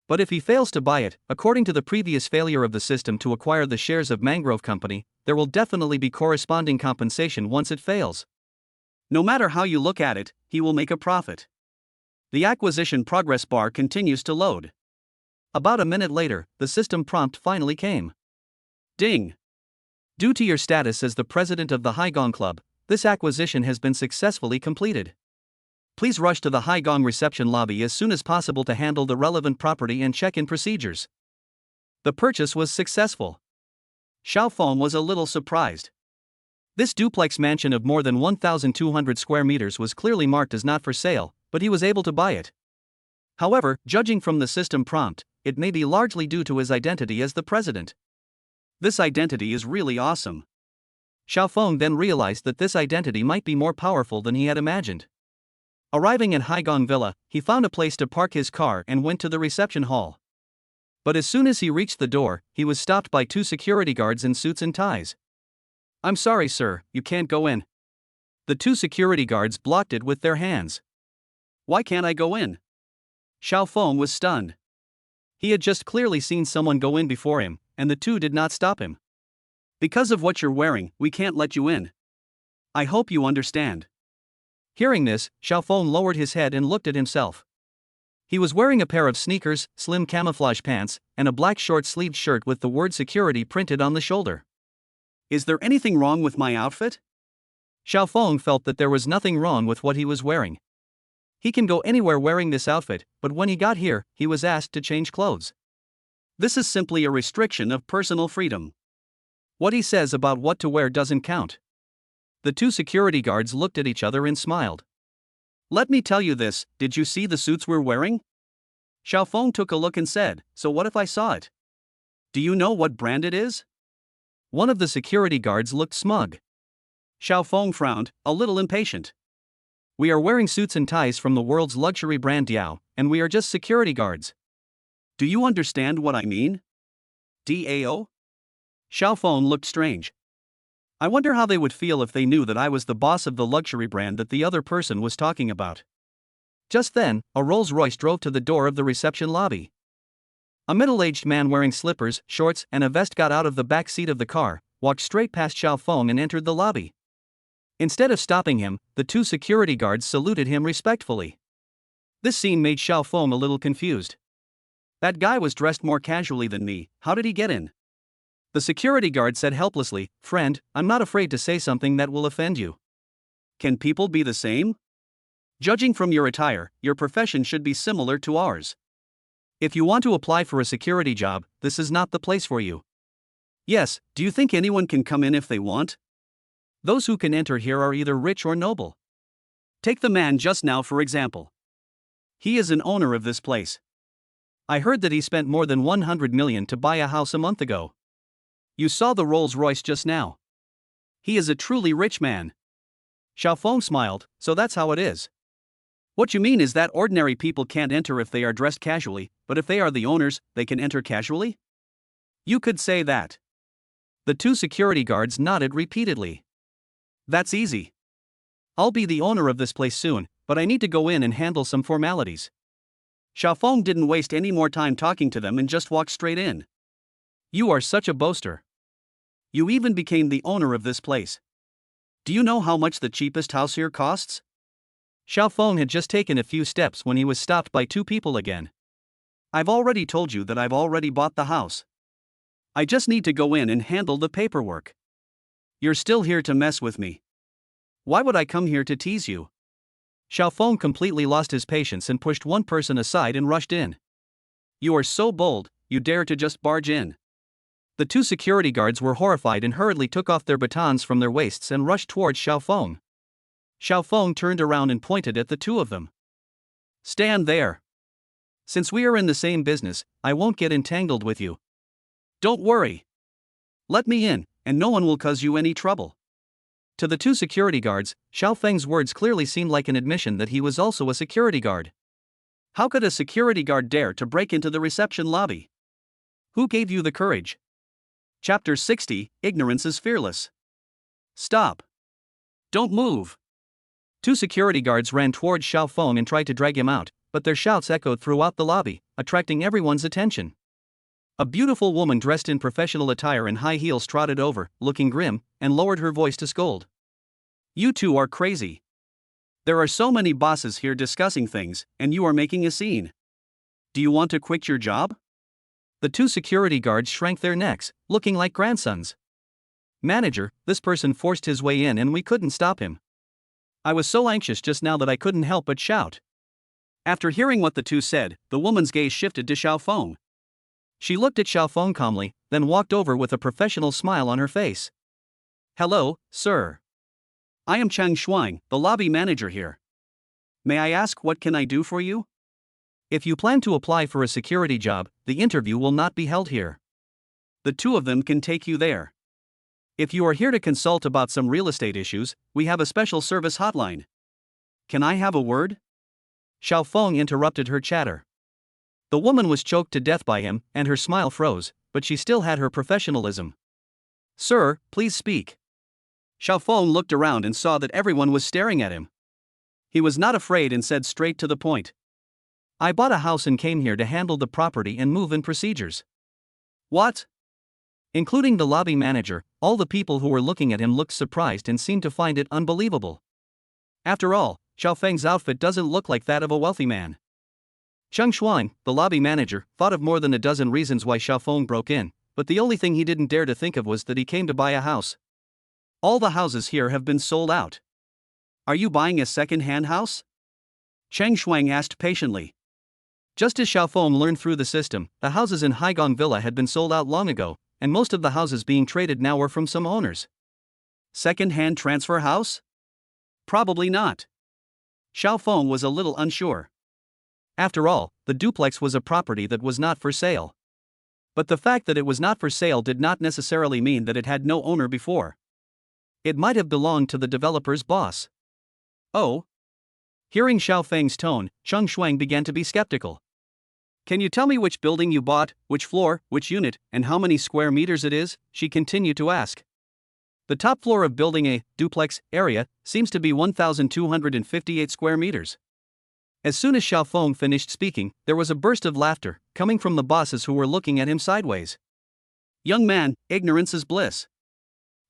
But if he fails to buy it, according to the previous failure of the system to acquire the shares of Mangrove Company, there will definitely be corresponding compensation once it fails. No matter how you look at it, he will make a profit. The acquisition progress bar continues to load. About a minute later, the system prompt finally came. Ding! Due to your status as the president of the Haigong Club, this acquisition has been successfully completed. Please rush to the Haigong reception lobby as soon as possible to handle the relevant property and check-in procedures. The purchase was successful. Xiaofeng was a little surprised. This duplex mansion of more than 1,200 square meters was clearly marked as not for sale, but he was able to buy it. However, judging from the system prompt, it may be largely due to his identity as the president. This identity is really awesome. Xiaofeng then realized that this identity might be more powerful than he had imagined. Arriving at Haigong Villa, he found a place to park his car and went to the reception hall. But as soon as he reached the door, he was stopped by 2 security guards in suits and ties. I'm sorry, sir, you can't go in. The 2 security guards blocked it with their hands. Why can't I go in? Xiaofeng was stunned. He had just clearly seen someone go in before him, and the 2 did not stop him. Because of what you're wearing, we can't let you in. I hope you understand. Hearing this, Xiaofeng lowered his head and looked at himself. He was wearing a pair of sneakers, slim camouflage pants, and a black short-sleeved shirt with the word security printed on the shoulder. Is there anything wrong with my outfit? Xiaofeng felt that there was nothing wrong with what he was wearing. He can go anywhere wearing this outfit, but when he got here, he was asked to change clothes. This is simply a restriction of personal freedom. What he says about what to wear doesn't count. The 2 security guards looked at each other and smiled. Let me tell you this, did you see the suits we're wearing? Xiaofeng took a look and said, so what if I saw it? Do you know what brand it is? One of the security guards looked smug. Xiaofeng frowned, a little impatient. We are wearing suits and ties from the world's luxury brand Diao, and we are just security guards. Do you understand what I mean? DAO? Xiaofeng looked strange. I wonder how they would feel if they knew that I was the boss of the luxury brand that the other person was talking about. Just then, a Rolls-Royce drove to the door of the reception lobby. A middle-aged man wearing slippers, shorts, and a vest got out of the back seat of the car, walked straight past Xiao Feng and entered the lobby. Instead of stopping him, the two security guards saluted him respectfully. This scene made Xiao Feng a little confused. That guy was dressed more casually than me, how did he get in? The security guard said helplessly, "Friend, I'm not afraid to say something that will offend you. Can people be the same? Judging from your attire, your profession should be similar to ours. If you want to apply for a security job, this is not the place for you." "Yes, do you think anyone can come in if they want? Those who can enter here are either rich or noble. Take the man just now for example. He is an owner of this place. I heard that he spent more than 100 million to buy a house a month ago. You saw the Rolls-Royce just now. He is a truly rich man." Xiao Feng smiled, "So that's how it is. What you mean is that ordinary people can't enter if they are dressed casually, but if they are the owners, they can enter casually? You could say that." The two security guards nodded repeatedly. "That's easy. I'll be the owner of this place soon, but I need to go in and handle some formalities." Xiao Feng didn't waste any more time talking to them and just walked straight in. "You are such a boaster. You even became the owner of this place. Do you know how much the cheapest house here costs?" Xiao Feng had just taken a few steps when he was stopped by two people again. "I've already told you that I've already bought the house. I just need to go in and handle the paperwork. You're still here to mess with me. Why would I come here to tease you?" Xiao Feng completely lost his patience and pushed one person aside and rushed in. "You are so bold, you dare to just barge in." The two security guards were horrified and hurriedly took off their batons from their waists and rushed towards Xiao Feng. Xiao Feng turned around and pointed at the two of them. "Stand there. Since we are in the same business, I won't get entangled with you. Don't worry. Let me in, and no one will cause you any trouble." To the two security guards, Xiao Feng's words clearly seemed like an admission that he was also a security guard. How could a security guard dare to break into the reception lobby? Who gave you the courage? Chapter 60, Ignorance is Fearless. "Stop. Don't move." Two security guards ran towards Xiao Feng and tried to drag him out, but their shouts echoed throughout the lobby, attracting everyone's attention. A beautiful woman dressed in professional attire and high heels trotted over, looking grim, and lowered her voice to scold. "You two are crazy. There are so many bosses here discussing things, and you are making a scene. Do you want to quit your job?" The two security guards shrank their necks, looking like grandsons. "Manager, this person forced his way in and we couldn't stop him. I was so anxious just now that I couldn't help but shout." After hearing what the two said, the woman's gaze shifted to Xiao Feng. She looked at Xiao Feng calmly, then walked over with a professional smile on her face. "Hello, sir. I am Chang Shuang, the lobby manager here. May I ask what can I do for you? If you plan to apply for a security job, the interview will not be held here. The two of them can take you there. If you are here to consult about some real estate issues, we have a special service hotline. Can I have a word?" Xiao Feng interrupted her chatter. The woman was choked to death by him, and her smile froze, but she still had her professionalism. "Sir, please speak." Xiao Feng looked around and saw that everyone was staring at him. He was not afraid and said straight to the point. "I bought a house and came here to handle the property and move-in procedures." "What?" Including the lobby manager, all the people who were looking at him looked surprised and seemed to find it unbelievable. After all, Xiao Feng's outfit doesn't look like that of a wealthy man. Cheng Shuan, the lobby manager, thought of more than a dozen reasons why Xiao Feng broke in, but the only thing he didn't dare to think of was that he came to buy a house. "All the houses here have been sold out. Are you buying a second-hand house?" Cheng Shuang asked patiently. Just as Xiao Feng learned through the system, the houses in Haigong Villa had been sold out long ago, and most of the houses being traded now were from some owners. Second-hand transfer house? Probably not. Xiao Feng was a little unsure. After all, the duplex was a property that was not for sale. But the fact that it was not for sale did not necessarily mean that it had no owner before. It might have belonged to the developer's boss. Oh? Hearing Xiao Feng's tone, Cheng Shuang began to be skeptical. "Can you tell me which building you bought, which floor, which unit, and how many square meters it is?" she continued to ask. The top floor of Building A, duplex, area, seems to be 1,258 square meters. As soon as Xiao Feng finished speaking, there was a burst of laughter, coming from the bosses who were looking at him sideways. Young man, ignorance is bliss.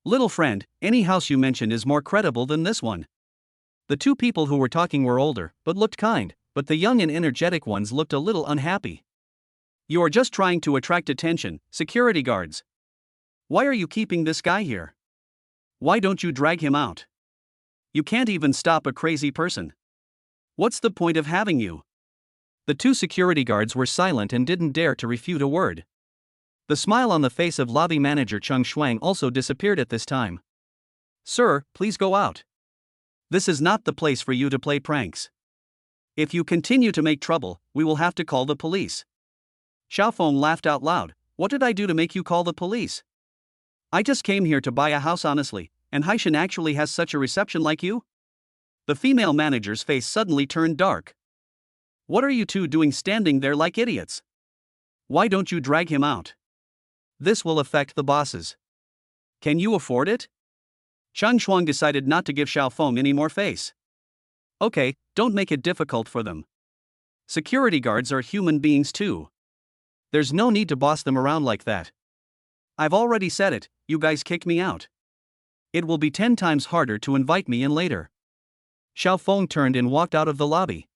Little friend, any house you mention is more credible than this one. The two people who were talking were older, but looked kind, but the young and energetic ones looked a little unhappy. You are just trying to attract attention, security guards. Why are you keeping this guy here? Why don't you drag him out? You can't even stop a crazy person. What's the point of having you? The two security guards were silent and didn't dare to refute a word. The smile on the face of lobby manager Cheng Shuang also disappeared at this time. Sir, please go out. This is not the place for you to play pranks. If you continue to make trouble, we will have to call the police. Xiao Feng laughed out loud. What did I do to make you call the police? I just came here to buy a house honestly, and Haishan actually has such a reception like you? The female manager's face suddenly turned dark. What are you two doing standing there like idiots? Why don't you drag him out? This will affect the bosses. Can you afford it? Cheng Shuang decided not to give Xiao Feng any more face. Okay, don't make it difficult for them. Security guards are human beings too. There's no need to boss them around like that. I've already said it, you guys kicked me out. It will be 10 times harder to invite me in later. Xiao Feng turned and walked out of the lobby.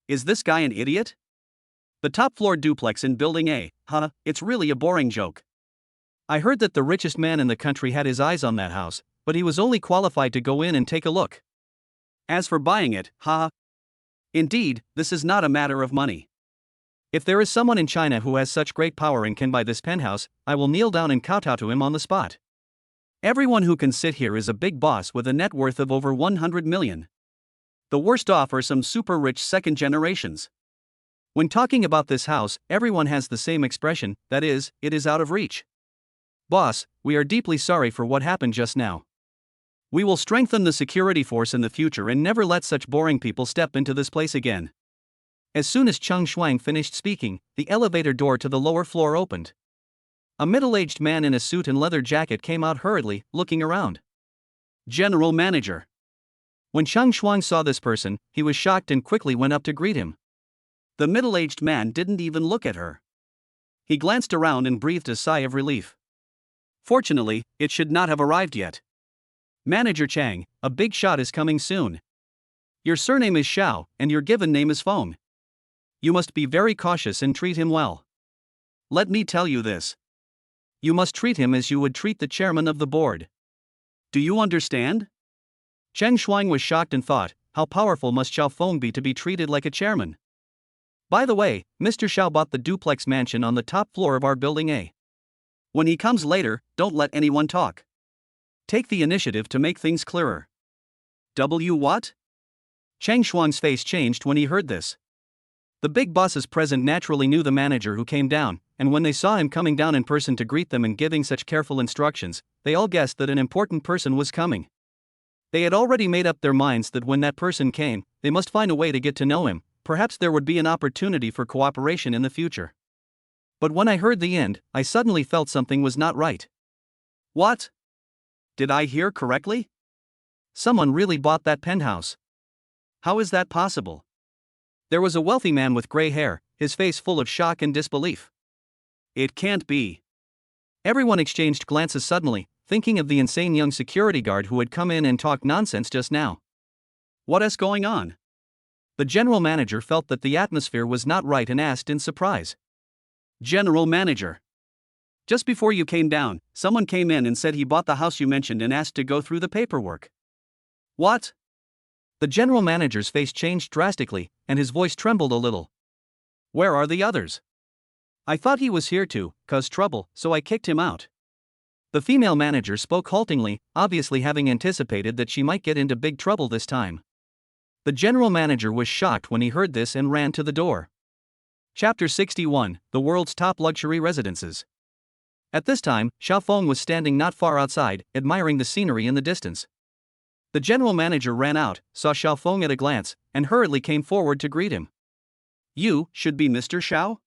Is this guy an idiot? The top floor duplex in Building A, it's really a boring joke. I heard that the richest man in the country had his eyes on that house, but he was only qualified to go in and take a look. As for buying it, indeed, this is not a matter of money. If there is someone in China who has such great power and can buy this penthouse, I will kneel down and kowtow to him on the spot. Everyone who can sit here is a big boss with a net worth of over 100 million. The worst off are some super rich second generations. When talking about this house, everyone has the same expression, that is, it is out of reach. Boss, we are deeply sorry for what happened just now. We will strengthen the security force in the future and never let such boring people step into this place again. As soon as Cheng Shuang finished speaking, the elevator door to the lower floor opened. A middle-aged man in a suit and leather jacket came out hurriedly, looking around. General Manager. When Cheng Shuang saw this person, he was shocked and quickly went up to greet him. The middle-aged man didn't even look at her. He glanced around and breathed a sigh of relief. Fortunately, it should not have arrived yet. Manager Chang, a big shot is coming soon. Your surname is Xiao, and your given name is Feng. You must be very cautious and treat him well. Let me tell you this. You must treat him as you would treat the chairman of the board. Do you understand? Cheng Shuang was shocked and thought, how powerful must Xiao Feng be to be treated like a chairman? By the way, Mr. Xiao bought the duplex mansion on the top floor of our Building A. When he comes later, don't let anyone talk. Take the initiative to make things clearer. What? Cheng Shuang's face changed when he heard this. The big bosses present naturally knew the manager who came down, and when they saw him coming down in person to greet them and giving such careful instructions, they all guessed that an important person was coming. They had already made up their minds that when that person came, they must find a way to get to know him, perhaps there would be an opportunity for cooperation in the future. But when I heard the end, I suddenly felt something was not right. What? Did I hear correctly? Someone really bought that penthouse. How is that possible? There was a wealthy man with gray hair, his face full of shock and disbelief. It can't be. Everyone exchanged glances suddenly, thinking of the insane young security guard who had come in and talked nonsense just now. What is going on? The general manager felt that the atmosphere was not right and asked in surprise. General Manager. Just before you came down, someone came in and said he bought the house you mentioned and asked to go through the paperwork. What? The general manager's face changed drastically, and his voice trembled a little. Where are the others? I thought he was here to cause trouble, so I kicked him out. The female manager spoke haltingly, obviously having anticipated that she might get into big trouble this time. The general manager was shocked when he heard this and ran to the door. Chapter 61, The World's Top Luxury Residences. At this time, Xiao Feng was standing not far outside, admiring the scenery in the distance. The general manager ran out, saw Xiao Feng at a glance, and hurriedly came forward to greet him. You should be Mr. Xiao?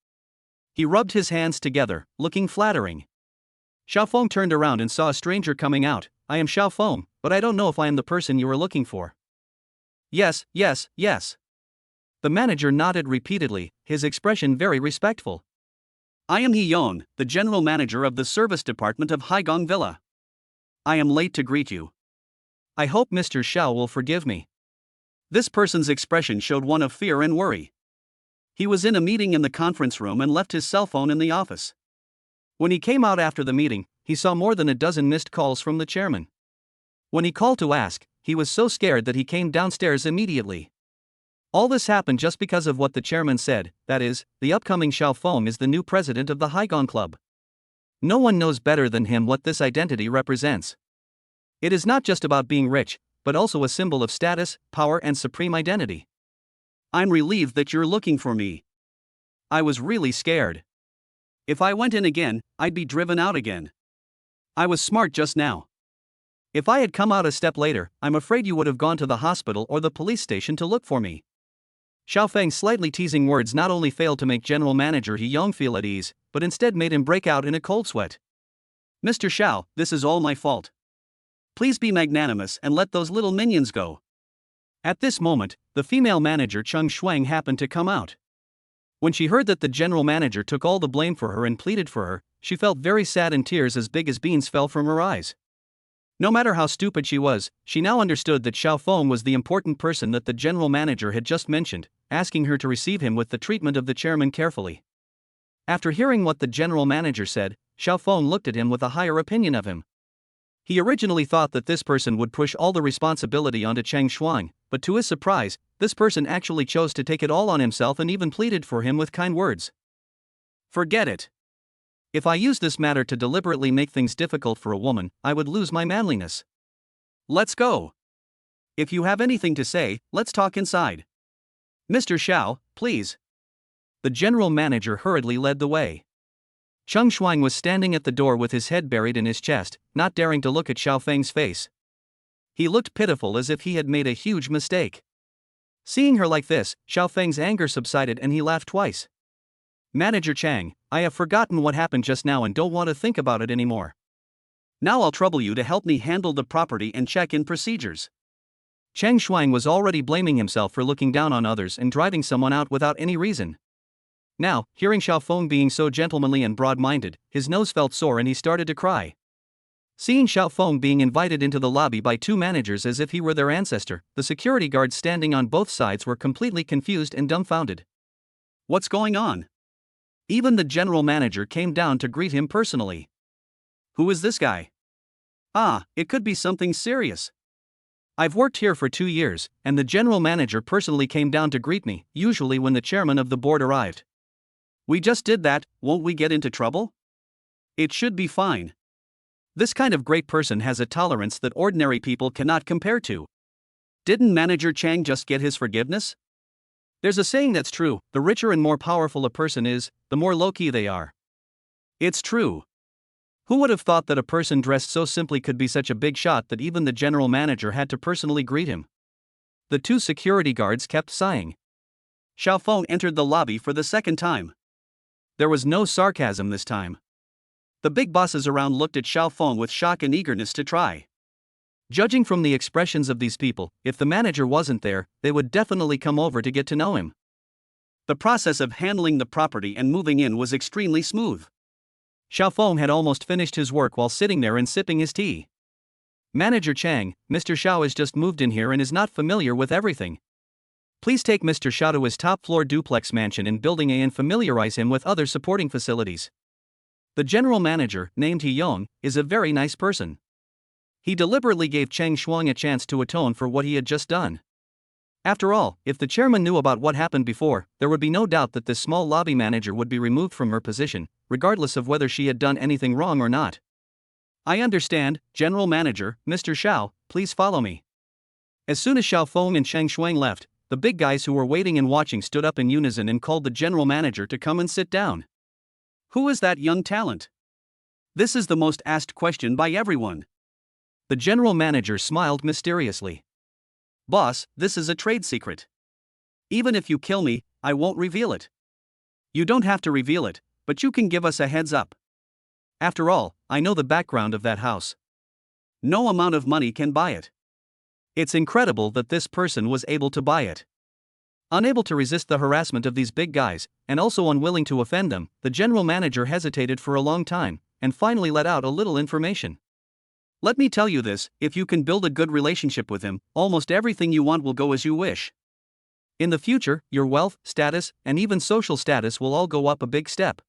He rubbed his hands together, looking flattering. Xiao Feng turned around and saw a stranger coming out, I am Xiao Feng, but I don't know if I am the person you are looking for. Yes, yes, yes. The manager nodded repeatedly, his expression very respectful. I am He Yon, the general manager of the service department of Haigong Villa. I am late to greet you. I hope Mr. Xiao will forgive me. This person's expression showed one of fear and worry. He was in a meeting in the conference room and left his cell phone in the office. When he came out after the meeting, he saw more than a dozen missed calls from the chairman. When he called to ask, he was so scared that he came downstairs immediately. All this happened just because of what the chairman said, that is, the upcoming Xiao Feng is the new president of the Haigong Club. No one knows better than him what this identity represents. It is not just about being rich, but also a symbol of status, power and supreme identity. I'm relieved that you're looking for me. I was really scared. If I went in again, I'd be driven out again. I was smart just now. If I had come out a step later, I'm afraid you would have gone to the hospital or the police station to look for me. Xiao Feng's slightly teasing words not only failed to make General Manager He Yong feel at ease, but instead made him break out in a cold sweat. Mr. Xiao, this is all my fault. Please be magnanimous and let those little minions go. At this moment, the female manager Cheng Shuang happened to come out. When she heard that the general manager took all the blame for her and pleaded for her, she felt very sad and tears as big as beans fell from her eyes. No matter how stupid she was, she now understood that Xiao Feng was the important person that the general manager had just mentioned, asking her to receive him with the treatment of the chairman carefully. After hearing what the general manager said, Xiao Feng looked at him with a higher opinion of him. He originally thought that this person would push all the responsibility onto Cheng Shuang, but to his surprise, this person actually chose to take it all on himself and even pleaded for him with kind words. Forget it. If I used this matter to deliberately make things difficult for a woman, I would lose my manliness. Let's go. If you have anything to say, let's talk inside. Mr. Xiao, please. The general manager hurriedly led the way. Cheng Shuang was standing at the door with his head buried in his chest, not daring to look at Xiao Feng's face. He looked pitiful as if he had made a huge mistake. Seeing her like this, Xiao Feng's anger subsided and he laughed twice. Manager Chang, I have forgotten what happened just now and don't want to think about it anymore. Now I'll trouble you to help me handle the property and check-in procedures. Cheng Shuang was already blaming himself for looking down on others and driving someone out without any reason. Now, hearing Xiao Feng being so gentlemanly and broad-minded, his nose felt sore and he started to cry. Seeing Xiao Feng being invited into the lobby by two managers as if he were their ancestor, the security guards standing on both sides were completely confused and dumbfounded. What's going on? Even the general manager came down to greet him personally. Who is this guy? Ah, it could be something serious. I've worked here for 2 years, and the general manager personally came down to greet me, usually when the chairman of the board arrived. We just did that, won't we get into trouble? It should be fine. This kind of great person has a tolerance that ordinary people cannot compare to. Didn't Manager Chang just get his forgiveness? There's a saying that's true, the richer and more powerful a person is, the more low-key they are. It's true. Who would have thought that a person dressed so simply could be such a big shot that even the general manager had to personally greet him? The two security guards kept sighing. Xiao Feng entered the lobby for the second time. There was no sarcasm this time. The big bosses around looked at Xiao Feng with shock and eagerness to try. Judging from the expressions of these people, if the manager wasn't there, they would definitely come over to get to know him. The process of handling the property and moving in was extremely smooth. Xiao Feng had almost finished his work while sitting there and sipping his tea. Manager Chang, Mr. Xiao has just moved in here and is not familiar with everything. Please take Mr. Xiao to his top-floor duplex mansion in Building A and familiarize him with other supporting facilities. The general manager, named He Yong, is a very nice person. He deliberately gave Cheng Shuang a chance to atone for what he had just done. After all, if the chairman knew about what happened before, there would be no doubt that this small lobby manager would be removed from her position, regardless of whether she had done anything wrong or not. I understand, General Manager, Mr. Xiao, please follow me. As soon as Xiao Feng and Cheng Shuang left, the big guys who were waiting and watching stood up in unison and called the general manager to come and sit down. Who is that young talent? This is the most asked question by everyone. The general manager smiled mysteriously. Boss, this is a trade secret. Even if you kill me, I won't reveal it. You don't have to reveal it, but you can give us a heads up. After all, I know the background of that house. No amount of money can buy it. It's incredible that this person was able to buy it. Unable to resist the harassment of these big guys, and also unwilling to offend them, the general manager hesitated for a long time, and finally let out a little information. Let me tell you this, if you can build a good relationship with him, almost everything you want will go as you wish. In the future, your wealth, status, and even social status will all go up a big step.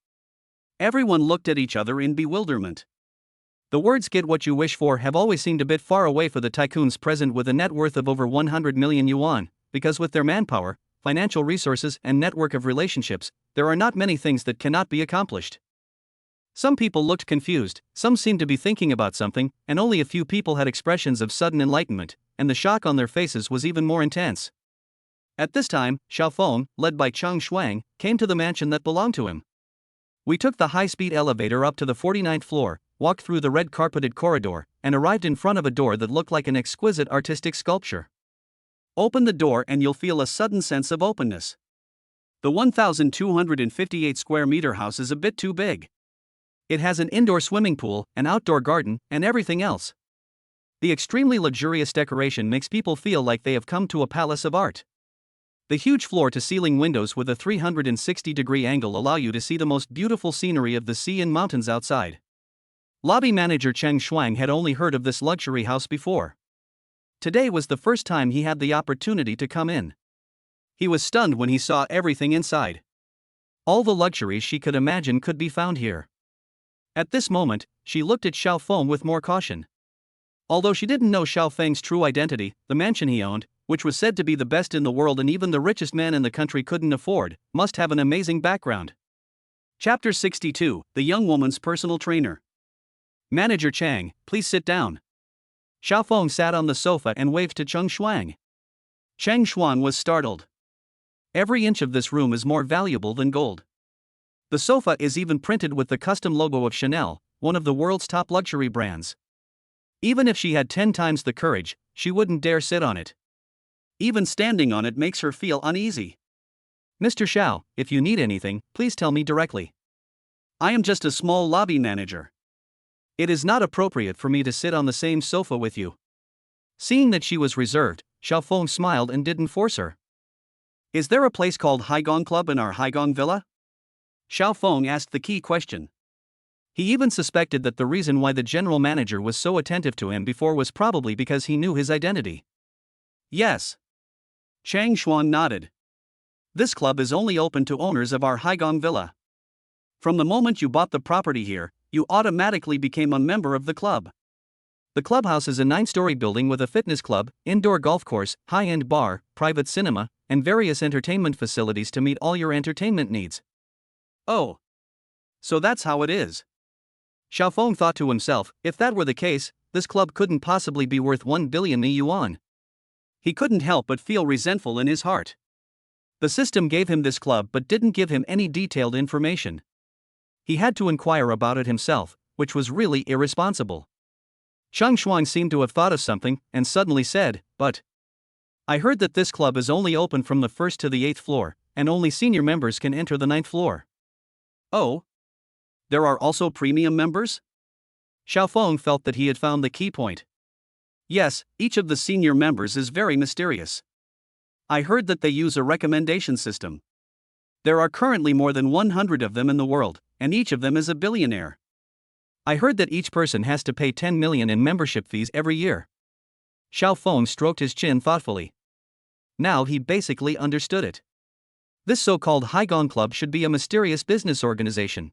Everyone looked at each other in bewilderment. The words "get what you wish for" have always seemed a bit far away for the tycoons present with a net worth of over 100 million yuan, because with their manpower, financial resources, and network of relationships, there are not many things that cannot be accomplished. Some people looked confused, some seemed to be thinking about something, and only a few people had expressions of sudden enlightenment, and the shock on their faces was even more intense. At this time, Xiaofeng, led by Cheng Shuang, came to the mansion that belonged to him. We took the high-speed elevator up to the 49th floor, walked through the red-carpeted corridor, and arrived in front of a door that looked like an exquisite artistic sculpture. Open the door and you'll feel a sudden sense of openness. The 1,258 square meter house is a bit too big. It has an indoor swimming pool, an outdoor garden, and everything else. The extremely luxurious decoration makes people feel like they have come to a palace of art. The huge floor-to-ceiling windows with a 360-degree angle allow you to see the most beautiful scenery of the sea and mountains outside. Lobby manager Cheng Shuang had only heard of this luxury house before. Today was the first time he had the opportunity to come in. He was stunned when he saw everything inside. All the luxuries she could imagine could be found here. At this moment, she looked at Xiaofeng with more caution. Although she didn't know Xiaofeng's true identity, the mansion he owned, which was said to be the best in the world and even the richest man in the country couldn't afford, must have an amazing background. Chapter 62, The Young Woman's Personal Trainer. Manager Chang, please sit down. Xiaofeng sat on the sofa and waved to Cheng Shuang. Cheng Shuang was startled. Every inch of this room is more valuable than gold. The sofa is even printed with the custom logo of Chanel, one of the world's top luxury brands. Even if she had 10 times the courage, she wouldn't dare sit on it. Even standing on it makes her feel uneasy. Mr. Xiao, if you need anything, please tell me directly. I am just a small lobby manager. It is not appropriate for me to sit on the same sofa with you. Seeing that she was reserved, Xiaofeng smiled and didn't force her. Is there a place called Haigong Club in our Haigong villa? Xiaofeng asked the key question. He even suspected that the reason why the general manager was so attentive to him before was probably because he knew his identity. Yes. Chang Shuan nodded. This club is only open to owners of our Haigong villa. From the moment you bought the property here, you automatically became a member of the club. The clubhouse is a 9-story building with a fitness club, indoor golf course, high-end bar, private cinema, and various entertainment facilities to meet all your entertainment needs. Oh. So that's how it is. Xiaofeng thought to himself, if that were the case, this club couldn't possibly be worth 1 billion yuan. He couldn't help but feel resentful in his heart. The system gave him this club but didn't give him any detailed information. He had to inquire about it himself, which was really irresponsible. Cheng Shuang seemed to have thought of something, and suddenly said, but I heard that this club is only open from the 1st to the 8th floor, and only senior members can enter the 9th floor. Oh? There are also premium members? Xiaofeng felt that he had found the key point. Yes, each of the senior members is very mysterious. I heard that they use a recommendation system. There are currently more than 100 of them in the world, and each of them is a billionaire. I heard that each person has to pay 10 million in membership fees every year. Xiaofeng stroked his chin thoughtfully. Now he basically understood it. This so-called Haigong Club should be a mysterious business organization.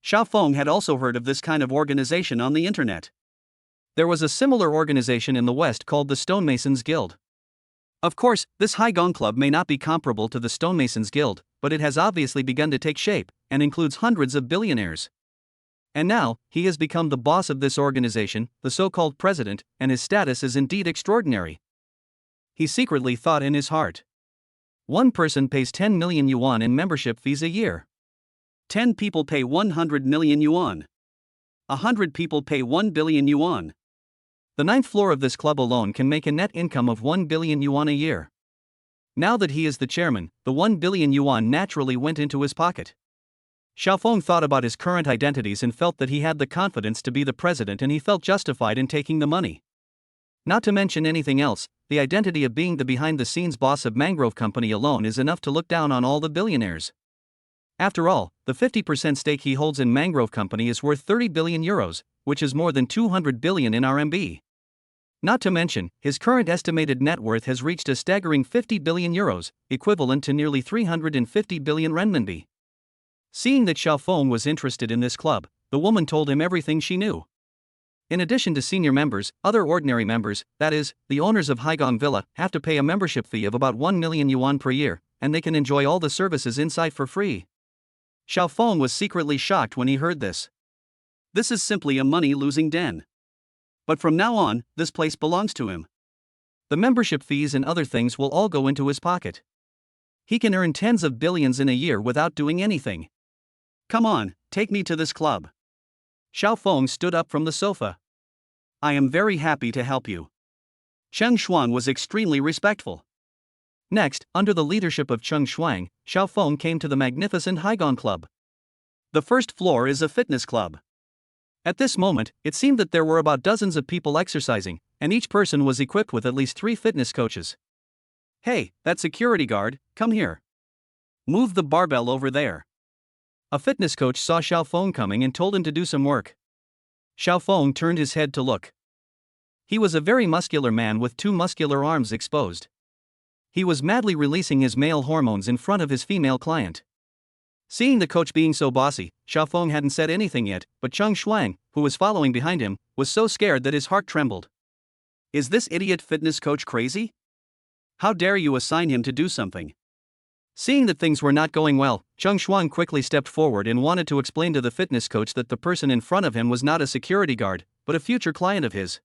Xiaofeng had also heard of this kind of organization on the internet. There was a similar organization in the West called the Stonemasons Guild. Of course, this Haigong Club may not be comparable to the Stonemasons Guild, but it has obviously begun to take shape, and includes hundreds of billionaires. And now, he has become the boss of this organization, the so-called president, and his status is indeed extraordinary. He secretly thought in his heart. One person pays 10 million yuan in membership fees a year. 10 people pay 100 million yuan. 100 people pay 1 billion yuan. The 9th floor of this club alone can make a net income of 1 billion yuan a year. Now that he is the chairman, the 1 billion yuan naturally went into his pocket. Xiaofeng thought about his current identities and felt that he had the confidence to be the president, and he felt justified in taking the money. Not to mention anything else, the identity of being the behind-the-scenes boss of Mangrove Company alone is enough to look down on all the billionaires. After all, the 50% stake he holds in Mangrove Company is worth 30 billion euros, which is more than 200 billion in RMB. Not to mention, his current estimated net worth has reached a staggering 50 billion euros, equivalent to nearly 350 billion renminbi. Seeing that Xiaofeng was interested in this club, the woman told him everything she knew. In addition to senior members, other ordinary members, that is, the owners of Haigong Villa, have to pay a membership fee of about 1 million yuan per year, and they can enjoy all the services inside for free. Xiaofeng was secretly shocked when he heard this. This is simply a money-losing den. But from now on, this place belongs to him. The membership fees and other things will all go into his pocket. He can earn tens of billions in a year without doing anything. Come on, take me to this club. Xiaofeng stood up from the sofa. I am very happy to help you. Cheng Xuan was extremely respectful. Next, under the leadership of Cheng Shuang, Xiaofeng came to the magnificent Haigong Club. The first floor is a fitness club. At this moment, it seemed that there were about dozens of people exercising, and each person was equipped with at least 3 fitness coaches. Hey, that security guard, come here. Move the barbell over there. A fitness coach saw Xiaofeng coming and told him to do some work. Xiaofeng turned his head to look. He was a very muscular man with 2 muscular arms exposed. He was madly releasing his male hormones in front of his female client. Seeing the coach being so bossy, Xiaofeng hadn't said anything yet, but Cheng Shuang, who was following behind him, was so scared that his heart trembled. Is this idiot fitness coach crazy? How dare you assign him to do something? Seeing that things were not going well, Cheng Shuang quickly stepped forward and wanted to explain to the fitness coach that the person in front of him was not a security guard, but a future client of his.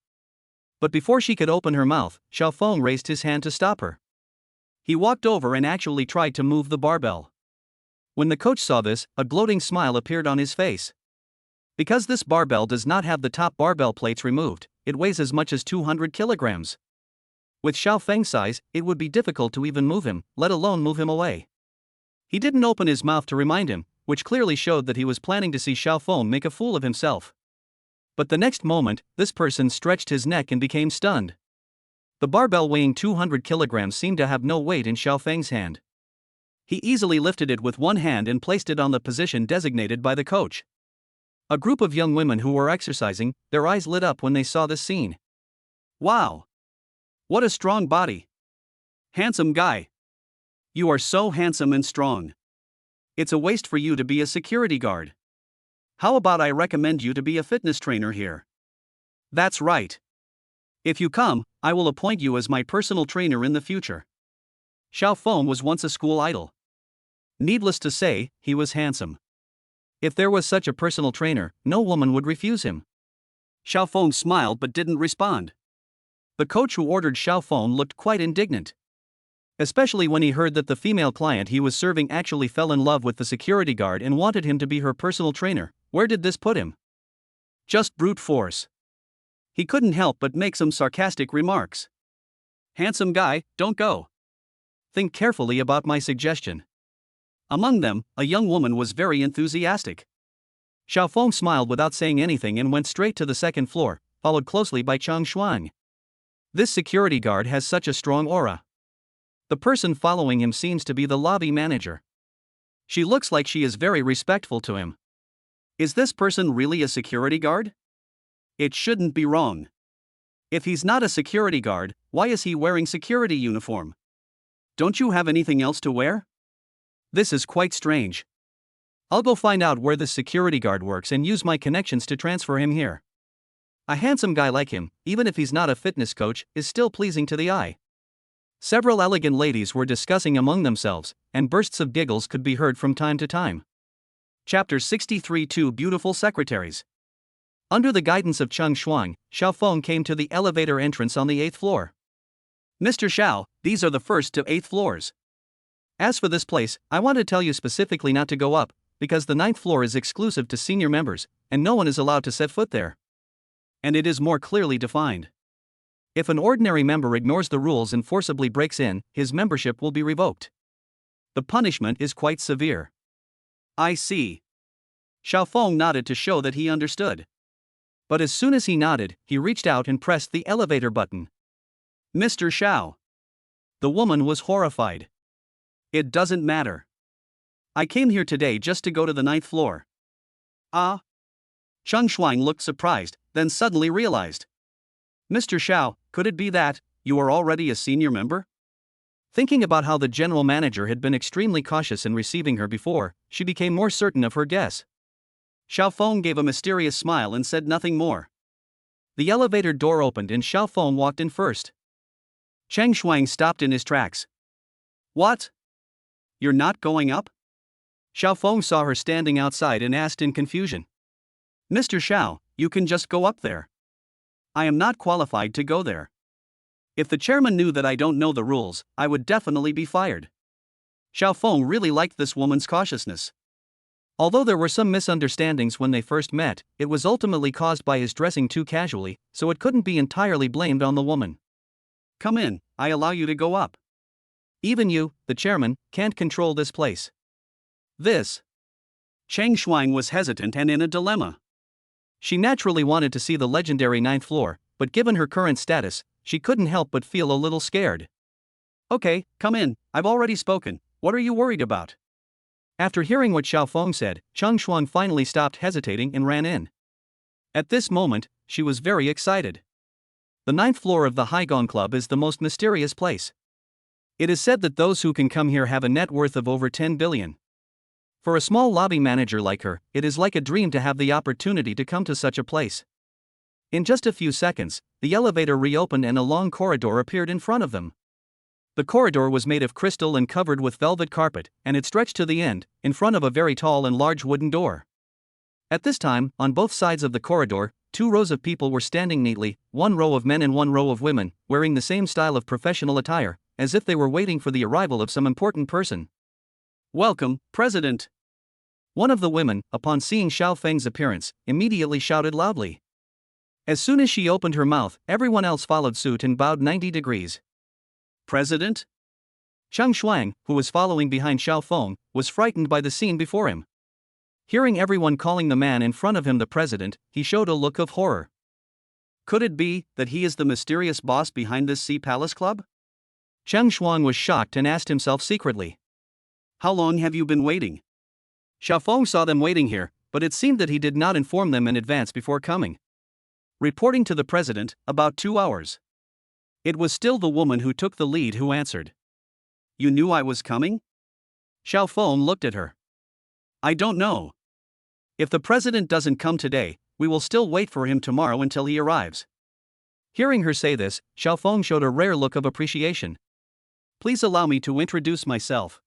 But before she could open her mouth, Xiaofeng raised his hand to stop her. He walked over and actually tried to move the barbell. When the coach saw this, a gloating smile appeared on his face. Because this barbell does not have the top barbell plates removed, it weighs as much as 200 kilograms. With Xiaofeng's size, it would be difficult to even move him, let alone move him away. He didn't open his mouth to remind him, which clearly showed that he was planning to see Xiaofeng make a fool of himself. But the next moment, this person stretched his neck and became stunned. The barbell weighing 200 kilograms seemed to have no weight in Xiaofeng's hand. He easily lifted it with one hand and placed it on the position designated by the coach. A group of young women who were exercising, their eyes lit up when they saw this scene. Wow! What a strong body! Handsome guy! You are so handsome and strong. It's a waste for you to be a security guard. How about I recommend you to be a fitness trainer here? That's right. If you come, I will appoint you as my personal trainer in the future. Xiaofeng was once a school idol. Needless to say, he was handsome. If there was such a personal trainer, no woman would refuse him. Xiaofeng smiled but didn't respond. The coach who ordered Xiaofeng looked quite indignant. Especially when he heard that the female client he was serving actually fell in love with the security guard and wanted him to be her personal trainer. Where did this put him? Just brute force. He couldn't help but make some sarcastic remarks. Handsome guy, don't go. Think carefully about my suggestion. Among them, a young woman was very enthusiastic. Xiaofeng smiled without saying anything and went straight to the second floor, followed closely by Cheng Shuang. This security guard has such a strong aura. The person following him seems to be the lobby manager. She looks like she is very respectful to him. Is this person really a security guard? It shouldn't be wrong. If he's not a security guard, why is he wearing security uniform? Don't you have anything else to wear? This is quite strange. I'll go find out where this security guard works and use my connections to transfer him here. A handsome guy like him, even if he's not a fitness coach, is still pleasing to the eye. Several elegant ladies were discussing among themselves, and bursts of giggles could be heard from time to time. Chapter 63. 2 Beautiful Secretaries. Under the guidance of Cheng Shuang, Xiaofeng came to the elevator entrance on the 8th floor. Mr. Xiao, these are the 1st to 8th floors. As for this place, I want to tell you specifically not to go up, because the 9th floor is exclusive to senior members, and no one is allowed to set foot there. And it is more clearly defined. If an ordinary member ignores the rules and forcibly breaks in, his membership will be revoked. The punishment is quite severe. I see. Xiao Feng nodded to show that he understood. But as soon as he nodded, he reached out and pressed the elevator button. Mr. Xiao. The woman was horrified. It doesn't matter. I came here today just to go to the 9th floor. Ah? Cheng Shuang looked surprised, then suddenly realized. Mr. Xiao, could it be that you are already a senior member? Thinking about how the general manager had been extremely cautious in receiving her before, she became more certain of her guess. Xiao Feng gave a mysterious smile and said nothing more. The elevator door opened and Xiao Feng walked in first. Cheng Shuang stopped in his tracks. What? You're not going up? Xiao Feng saw her standing outside and asked in confusion. Mr. Xiao, you can just go up there. I am not qualified to go there. If the chairman knew that I don't know the rules, I would definitely be fired. Xiao Feng really liked this woman's cautiousness. Although there were some misunderstandings when they first met, it was ultimately caused by his dressing too casually, so it couldn't be entirely blamed on the woman. Come in, I allow you to go up. Even you, the chairman, can't control this place. This. Cheng Shuang was hesitant and in a dilemma. She naturally wanted to see the legendary 9th floor, but given her current status, she couldn't help but feel a little scared. Okay, come in, I've already spoken, what are you worried about? After hearing what Xiao Feng said, Cheng Shuang finally stopped hesitating and ran in. At this moment, she was very excited. The 9th floor of the Haigong Club is the most mysterious place. It is said that those who can come here have a net worth of over 10 billion. For a small lobby manager like her, it is like a dream to have the opportunity to come to such a place. In just a few seconds, the elevator reopened and a long corridor appeared in front of them. The corridor was made of crystal and covered with velvet carpet, and it stretched to the end, in front of a very tall and large wooden door. At this time, on both sides of the corridor, 2 rows of people were standing neatly, 1 row of men and 1 row of women, wearing the same style of professional attire, as if they were waiting for the arrival of some important person. Welcome, President. One of the women, upon seeing Xiao Feng's appearance, immediately shouted loudly. As soon as she opened her mouth, everyone else followed suit and bowed 90 degrees. President? Cheng Shuang, who was following behind Xiao Feng, was frightened by the scene before him. Hearing everyone calling the man in front of him the president, he showed a look of horror. Could it be that he is the mysterious boss behind this Sea Palace Club? Cheng Shuang was shocked and asked himself secretly. How long have you been waiting? Xiao Feng saw them waiting here, but it seemed that he did not inform them in advance before coming. Reporting to the president, about 2 hours. It was still the woman who took the lead who answered. You knew I was coming? Xiao Feng looked at her. I don't know. If the president doesn't come today, we will still wait for him tomorrow until he arrives. Hearing her say this, Xiao Feng showed a rare look of appreciation. Please allow me to introduce myself.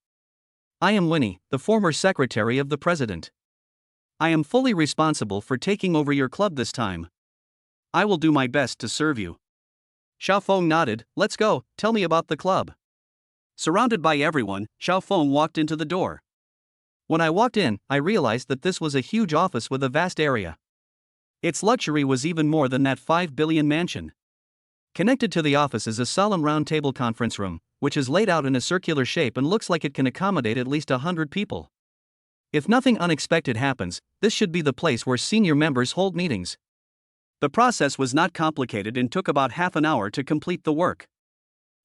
I am Winnie, the former secretary of the president. I am fully responsible for taking over your club this time. I will do my best to serve you. Xiao Feng nodded. Let's go, tell me about the club. Surrounded by everyone, Xiao Feng walked into the door. When I walked in, I realized that this was a huge office with a vast area. Its luxury was even more than that 5 billion mansion. Connected to the office is a solemn round-table conference room, which is laid out in a circular shape and looks like it can accommodate at least 100 people. If nothing unexpected happens, this should be the place where senior members hold meetings. The process was not complicated and took about half an hour to complete the work.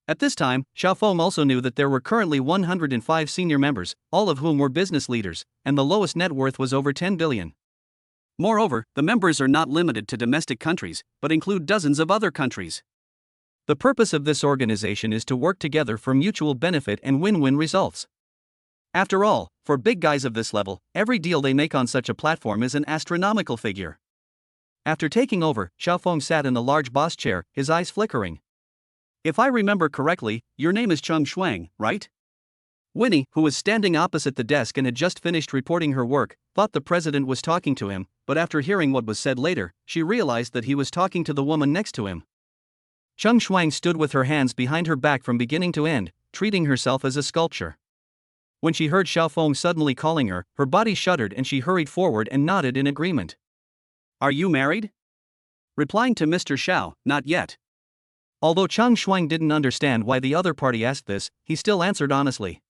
At this time, Xiao Feng also knew that there were currently 105 senior members, all of whom were business leaders, and the lowest net worth was over 10 billion. Moreover, the members are not limited to domestic countries, but include dozens of other countries. The purpose of this organization is to work together for mutual benefit and win-win results. After all, for big guys of this level, every deal they make on such a platform is an astronomical figure. After taking over, Xiao Feng sat in the large boss chair, his eyes flickering. If I remember correctly, your name is Cheng Shuang, right? Winnie, who was standing opposite the desk and had just finished reporting her work, thought the president was talking to him, but after hearing what was said later, she realized that he was talking to the woman next to him. Cheng Shuang stood with her hands behind her back from beginning to end, treating herself as a sculpture. When she heard Xiao Feng suddenly calling her, her body shuddered and she hurried forward and nodded in agreement. Are you married? Replying to Mr. Xiao, not yet. Although Cheng Shuang didn't understand why the other party asked this, he still answered honestly.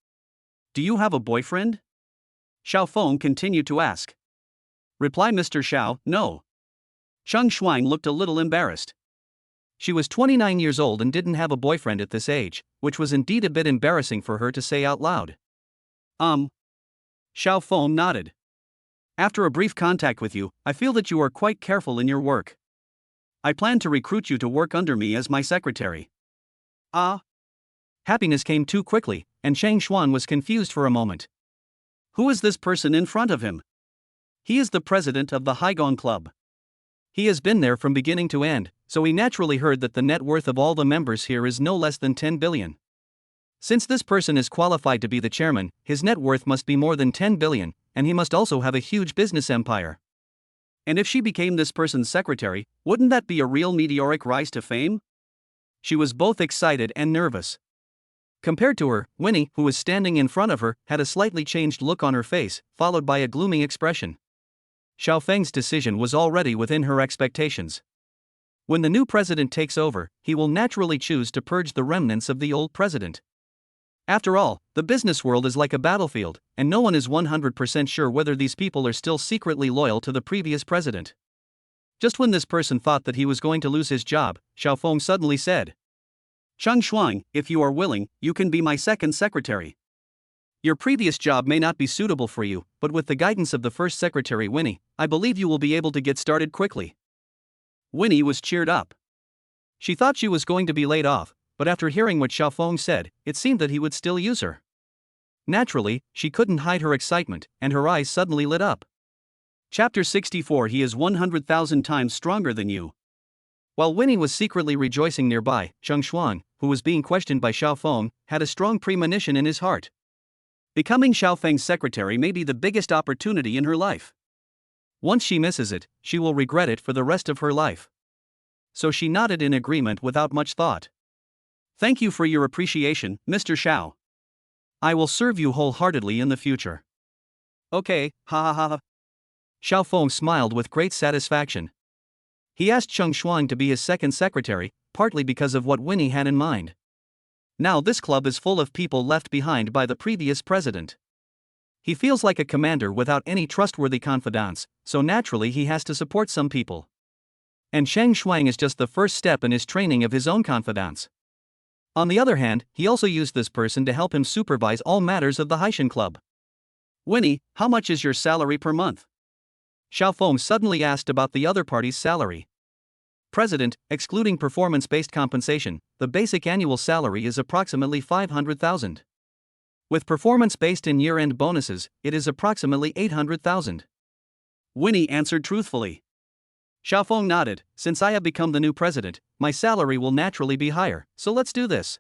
Do you have a boyfriend? Xiao Feng continued to ask. Reply Mr. Xiao, no. Cheng Shuang looked a little embarrassed. She was 29 years old and didn't have a boyfriend at this age, which was indeed a bit embarrassing for her to say out loud. Xiao Feng nodded. After a brief contact with you, I feel that you are quite careful in your work. I plan to recruit you to work under me as my secretary. Happiness came too quickly, and Cheng Shuang was confused for a moment. Who is this person in front of him? He is the president of the Haigong Club. He has been there from beginning to end, so he naturally heard that the net worth of all the members here is no less than 10 billion. Since this person is qualified to be the chairman, his net worth must be more than 10 billion, and he must also have a huge business empire. And if she became this person's secretary, wouldn't that be a real meteoric rise to fame? She was both excited and nervous. Compared to her, Winnie, who was standing in front of her, had a slightly changed look on her face, followed by a gloomy expression. Xiao Feng's decision was already within her expectations. When the new president takes over, he will naturally choose to purge the remnants of the old president. After all, the business world is like a battlefield, and no one is 100% sure whether these people are still secretly loyal to the previous president. Just when this person thought that he was going to lose his job, Xiao Feng suddenly said, Cheng Shuang, if you are willing, you can be my second secretary. Your previous job may not be suitable for you, but with the guidance of the first secretary Winnie, I believe you will be able to get started quickly. Winnie was cheered up. She thought she was going to be laid off, but after hearing what Xiao Feng said, it seemed that he would still use her. Naturally, she couldn't hide her excitement, and her eyes suddenly lit up. Chapter 64 He is 100,000 times stronger than you. While Winnie was secretly rejoicing nearby, Cheng Shuang, who was being questioned by Xiao Feng, had a strong premonition in his heart. Becoming Xiao Feng's secretary may be the biggest opportunity in her life. Once she misses it, she will regret it for the rest of her life. So she nodded in agreement without much thought. Thank you for your appreciation, Mr. Xiao. I will serve you wholeheartedly in the future. Okay, ha ha ha ha. Xiao Feng smiled with great satisfaction. He asked Cheng Shuang to be his second secretary, partly because of what Winnie had in mind. Now this club is full of people left behind by the previous president. He feels like a commander without any trustworthy confidants, so naturally he has to support some people. And Cheng Shuang is just the first step in his training of his own confidants. On the other hand, he also used this person to help him supervise all matters of the Haishan Club. Winnie, how much is your salary per month? Xiao Feng suddenly asked about the other party's salary. President, excluding performance-based compensation, the basic annual salary is approximately 500,000. With performance-based and year-end bonuses, it is approximately 800,000. Winnie answered truthfully. Xiao Feng nodded. Since I have become the new president, my salary will naturally be higher, so let's do this.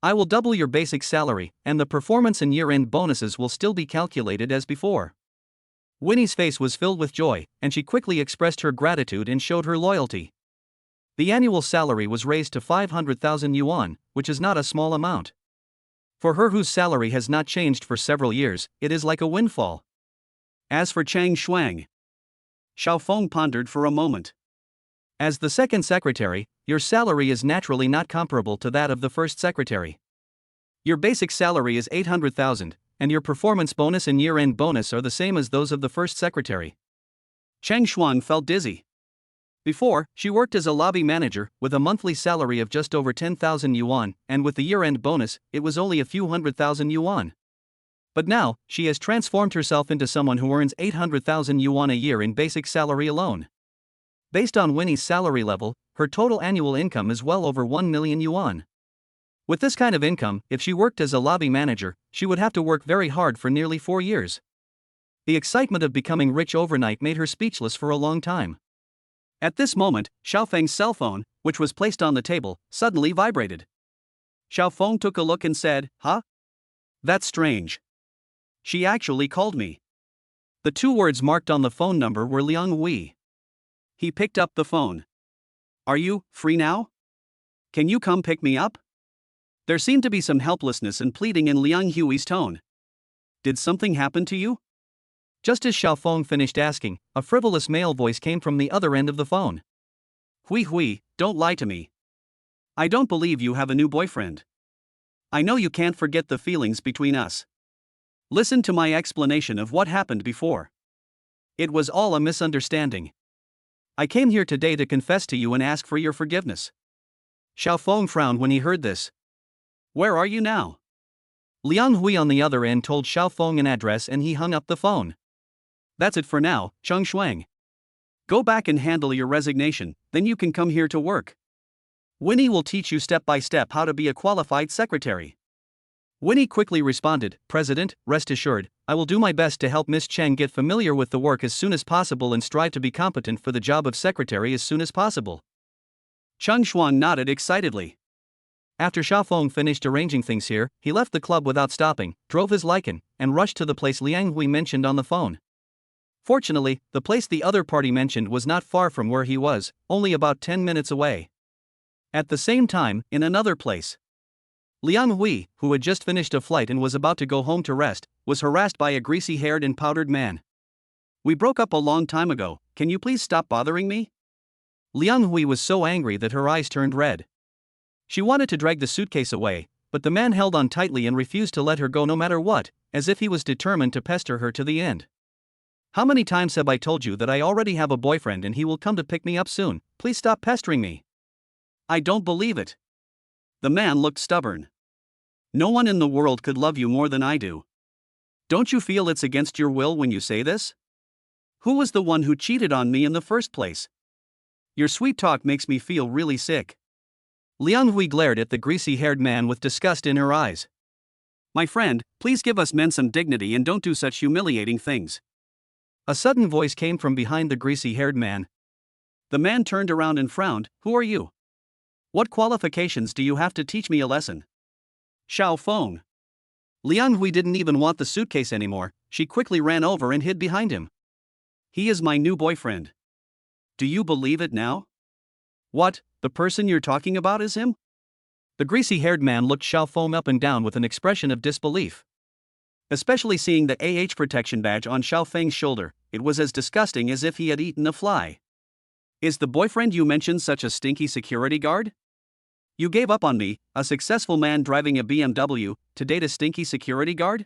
I will double your basic salary, and the performance and year-end bonuses will still be calculated as before. Winnie's face was filled with joy, and she quickly expressed her gratitude and showed her loyalty. The annual salary was raised to 500,000 yuan, which is not a small amount. For her whose salary has not changed for several years, it is like a windfall. As for Cheng Shuang, Xiao Feng pondered for a moment. As the second secretary, your salary is naturally not comparable to that of the first secretary. Your basic salary is 800,000, and your performance bonus and year-end bonus are the same as those of the first secretary. Cheng Shuang felt dizzy. Before, she worked as a lobby manager, with a monthly salary of just over 10,000 yuan, and with the year-end bonus, it was only a few 100,000 yuan. But now, she has transformed herself into someone who earns 800,000 yuan a year in basic salary alone. Based on Winnie's salary level, her total annual income is well over 1 million yuan. With this kind of income, if she worked as a lobby manager, she would have to work very hard for nearly 4 years. The excitement of becoming rich overnight made her speechless for a long time. At this moment, Xiao Feng's cell phone, which was placed on the table, suddenly vibrated. Xiao Feng took a look and said, "Huh? That's strange. She actually called me." The two words marked on the phone number were Liang Wei. He picked up the phone. "Are you free now? Can you come pick me up?" There seemed to be some helplessness and pleading in Liang Hui's tone. "Did something happen to you?" Just as Xiao Feng finished asking, a frivolous male voice came from the other end of the phone. Hui, don't lie to me. I don't believe you have a new boyfriend. I know you can't forget the feelings between us. Listen to my explanation of what happened before. It was all a misunderstanding. I came here today to confess to you and ask for your forgiveness. Xiaofeng frowned when he heard this. Where are you now? Liang Hui on the other end told Xiaofeng an address and he hung up the phone. That's it for now, Cheng Shuang. Go back and handle your resignation, then you can come here to work. Winnie will teach you step by step how to be a qualified secretary. Winnie quickly responded, President, rest assured, I will do my best to help Miss Cheng get familiar with the work as soon as possible and strive to be competent for the job of secretary as soon as possible. Cheng Shuang nodded excitedly. After Xiaofeng finished arranging things here, he left the club without stopping, drove his Lycan, and rushed to the place Liang Hui mentioned on the phone. Fortunately, the place the other party mentioned was not far from where he was, only about 10 minutes away. At the same time, in another place, Liang Hui, who had just finished a flight and was about to go home to rest, was harassed by a greasy-haired and powdered man. We broke up a long time ago, can you please stop bothering me? Liang Hui was so angry that her eyes turned red. She wanted to drag the suitcase away, but the man held on tightly and refused to let her go no matter what, as if he was determined to pester her to the end. How many times have I told you that I already have a boyfriend and he will come to pick me up soon? Please stop pestering me. I don't believe it. The man looked stubborn. No one in the world could love you more than I do. Don't you feel it's against your will when you say this? Who was the one who cheated on me in the first place? Your sweet talk makes me feel really sick. Liang Hui glared at the greasy-haired man with disgust in her eyes. My friend, please give us men some dignity and don't do such humiliating things. A sudden voice came from behind the greasy-haired man. The man turned around and frowned, Who are you? What qualifications do you have to teach me a lesson? Xiaofeng. Liang Hui didn't even want the suitcase anymore, she quickly ran over and hid behind him. He is my new boyfriend. Do you believe it now? What, the person you're talking about is him? The greasy-haired man looked Xiaofeng up and down with an expression of disbelief. Especially seeing the AH protection badge on Xiaofeng's shoulder, it was as disgusting as if he had eaten a fly. Is the boyfriend you mentioned such a stinky security guard? You gave up on me, a successful man driving a BMW, to date a stinky security guard?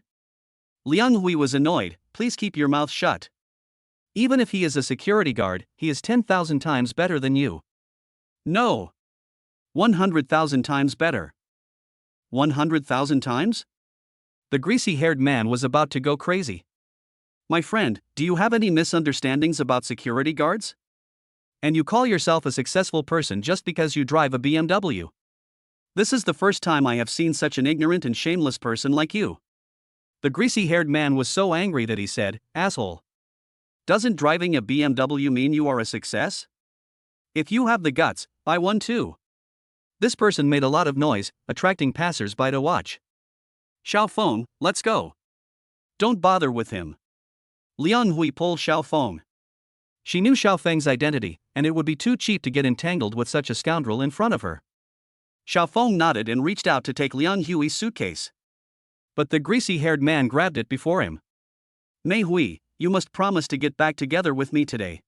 Liang Hui was annoyed, please keep your mouth shut. Even if he is a security guard, he is 10,000 times better than you. No. 100,000 times better. 100,000 times? The greasy-haired man was about to go crazy. My friend, do you have any misunderstandings about security guards? And you call yourself a successful person just because you drive a BMW? This is the first time I have seen such an ignorant and shameless person like you. The greasy-haired man was so angry that he said, Asshole. Doesn't driving a BMW mean you are a success? If you have the guts, buy one too. This person made a lot of noise, attracting passers-by to watch. Xiaofeng, let's go. Don't bother with him. Liang Hui pulled Xiaofeng. She knew Xiaofeng's identity, and it would be too cheap to get entangled with such a scoundrel in front of her. Xiaofeng nodded and reached out to take Liang Hui's suitcase. But the greasy-haired man grabbed it before him. Mei Hui, you must promise to get back together with me today.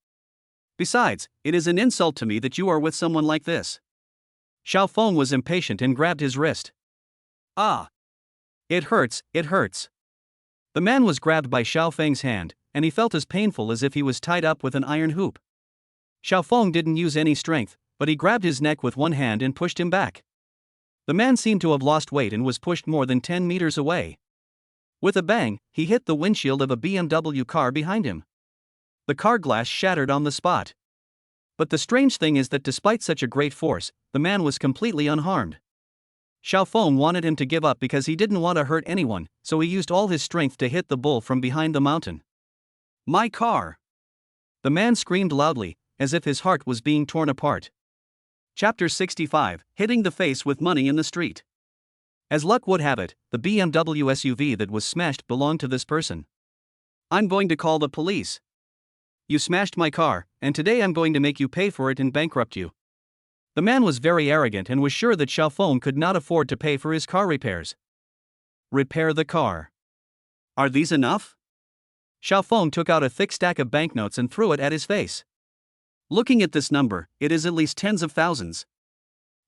Besides, it is an insult to me that you are with someone like this. Xiaofeng was impatient and grabbed his wrist. Ah! It hurts, it hurts. The man was grabbed by Xiaofeng's hand, and he felt as painful as if he was tied up with an iron hoop. Xiaofeng didn't use any strength, but he grabbed his neck with one hand and pushed him back. The man seemed to have lost weight and was pushed more than 10 meters away. With a bang, he hit the windshield of a BMW car behind him. The car glass shattered on the spot. But the strange thing is that despite such a great force, the man was completely unharmed. Xiaofeng wanted him to give up because he didn't want to hurt anyone, so he used all his strength to hit the bull from behind the mountain. My car! The man screamed loudly, as if his heart was being torn apart. Chapter 65, Hitting the Face with Money in the Street. As luck would have it, the BMW SUV that was smashed belonged to this person. I'm going to call the police. You smashed my car, and today I'm going to make you pay for it and bankrupt you. The man was very arrogant and was sure that Xiaofeng could not afford to pay for his car repairs. Repair the car. Are these enough? Xiaofeng took out a thick stack of banknotes and threw it at his face. Looking at this number, it is at least tens of thousands.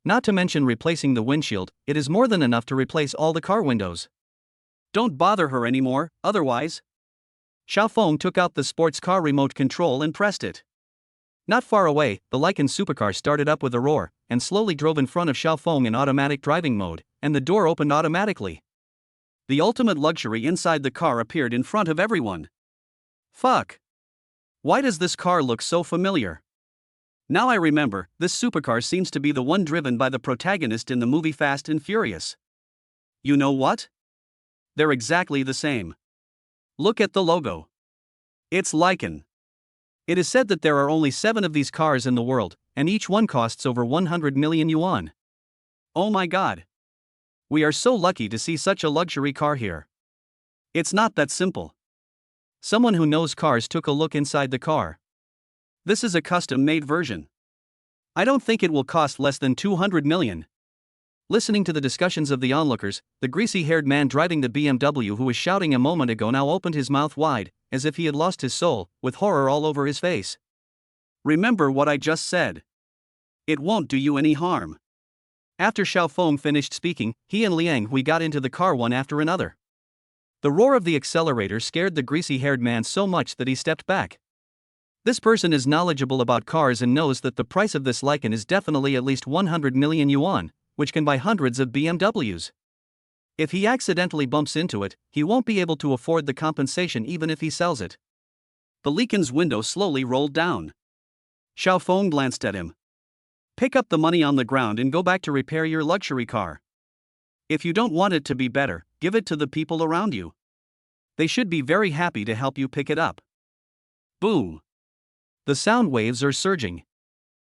Not to mention replacing the windshield, it is more than enough to replace all the car windows. Don't bother her anymore, otherwise. Xiaofeng took out the sports car remote control and pressed it. Not far away, the Lycan supercar started up with a roar, and slowly drove in front of Xiaofeng in automatic driving mode, and the door opened automatically. The ultimate luxury inside the car appeared in front of everyone. Fuck! Why does this car look so familiar? Now I remember, this supercar seems to be the one driven by the protagonist in the movie Fast and Furious. You know what? They're exactly the same. Look at the logo. It's Lycan. It is said that there are only 7 of these cars in the world, and each one costs over 100 million yuan. Oh my god. We are so lucky to see such a luxury car here. It's not that simple. Someone who knows cars took a look inside the car. This is a custom-made version. I don't think it will cost less than 200 million. Listening to the discussions of the onlookers, the greasy-haired man driving the BMW who was shouting a moment ago now opened his mouth wide, as if he had lost his soul, with horror all over his face. Remember what I just said. It won't do you any harm. After Xiaofeng finished speaking, he and Liang Hui got into the car one after another. The roar of the accelerator scared the greasy-haired man so much that he stepped back. This person is knowledgeable about cars and knows that the price of this Lycan is definitely at least 100 million yuan, which can buy hundreds of BMWs. If he accidentally bumps into it, he won't be able to afford the compensation even if he sells it. The Lycan's window slowly rolled down. Xiaofeng glanced at him. Pick up the money on the ground and go back to repair your luxury car. If you don't want it to be better, give it to the people around you. They should be very happy to help you pick it up. Boom. The sound waves are surging.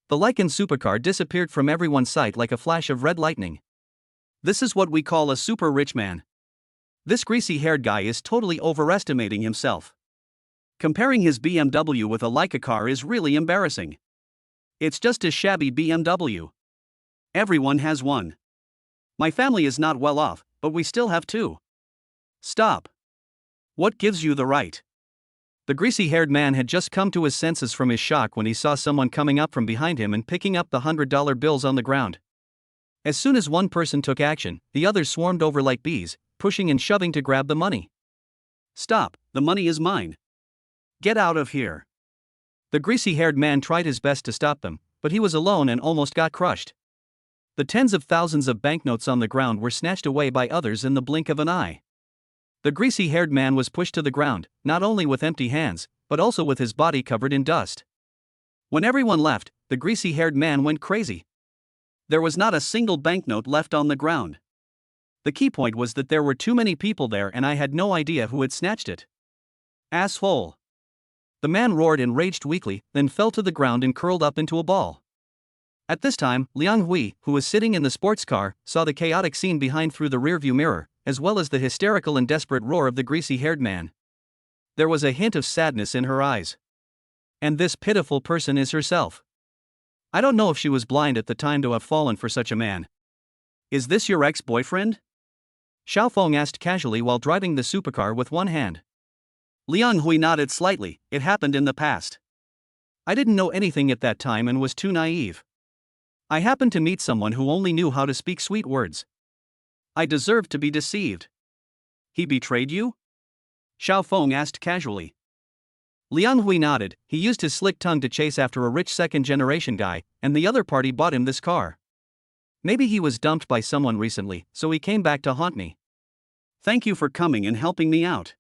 The Lycan supercar disappeared from everyone's sight like a flash of red lightning. This is what we call a super rich man. This greasy-haired guy is totally overestimating himself. Comparing his BMW with a Leica car is really embarrassing. It's just a shabby BMW. Everyone has one. My family is not well off, but we still have 2. Stop. What gives you the right? The greasy-haired man had just come to his senses from his shock when he saw someone coming up from behind him and picking up the $100 bills on the ground. As soon as one person took action, the others swarmed over like bees, pushing and shoving to grab the money. Stop, the money is mine. Get out of here. The greasy-haired man tried his best to stop them, but he was alone and almost got crushed. The tens of thousands of banknotes on the ground were snatched away by others in the blink of an eye. The greasy-haired man was pushed to the ground, not only with empty hands, but also with his body covered in dust. When everyone left, the greasy-haired man went crazy. There was not a single banknote left on the ground. The key point was that there were too many people there and I had no idea who had snatched it. Asshole. The man roared and raged weakly, then fell to the ground and curled up into a ball. At this time, Liang Hui, who was sitting in the sports car, saw the chaotic scene behind through the rearview mirror, as well as the hysterical and desperate roar of the greasy-haired man. There was a hint of sadness in her eyes. And this pitiful person is herself. I don't know if she was blind at the time to have fallen for such a man. Is this your ex-boyfriend? Xiaofeng asked casually while driving the supercar with one hand. Liang Hui nodded slightly. It happened in the past. I didn't know anything at that time and was too naive. I happened to meet someone who only knew how to speak sweet words. I deserved to be deceived. He betrayed you? Xiaofeng asked casually. Liang Hui nodded. He used his slick tongue to chase after a rich second-generation guy, and the other party bought him this car. Maybe he was dumped by someone recently, so he came back to haunt me. Thank you for coming and helping me out.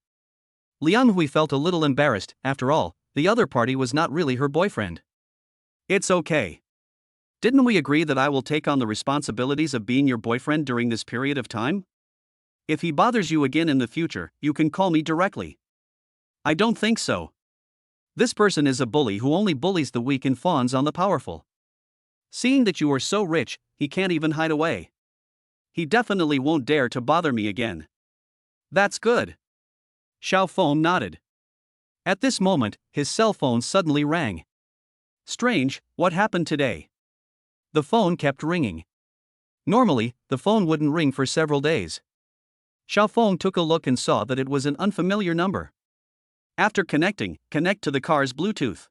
Liang Hui felt a little embarrassed. After all, the other party was not really her boyfriend. It's okay. Didn't we agree that I will take on the responsibilities of being your boyfriend during this period of time? If he bothers you again in the future, you can call me directly. I don't think so. This person is a bully who only bullies the weak and fawns on the powerful. Seeing that you are so rich, he can't even hide away. He definitely won't dare to bother me again. That's good. Xiaofeng nodded. At this moment, his cell phone suddenly rang. Strange, what happened today? The phone kept ringing. Normally, the phone wouldn't ring for several days. Xiaofeng took a look and saw that it was an unfamiliar number. After connecting, connect to the car's Bluetooth.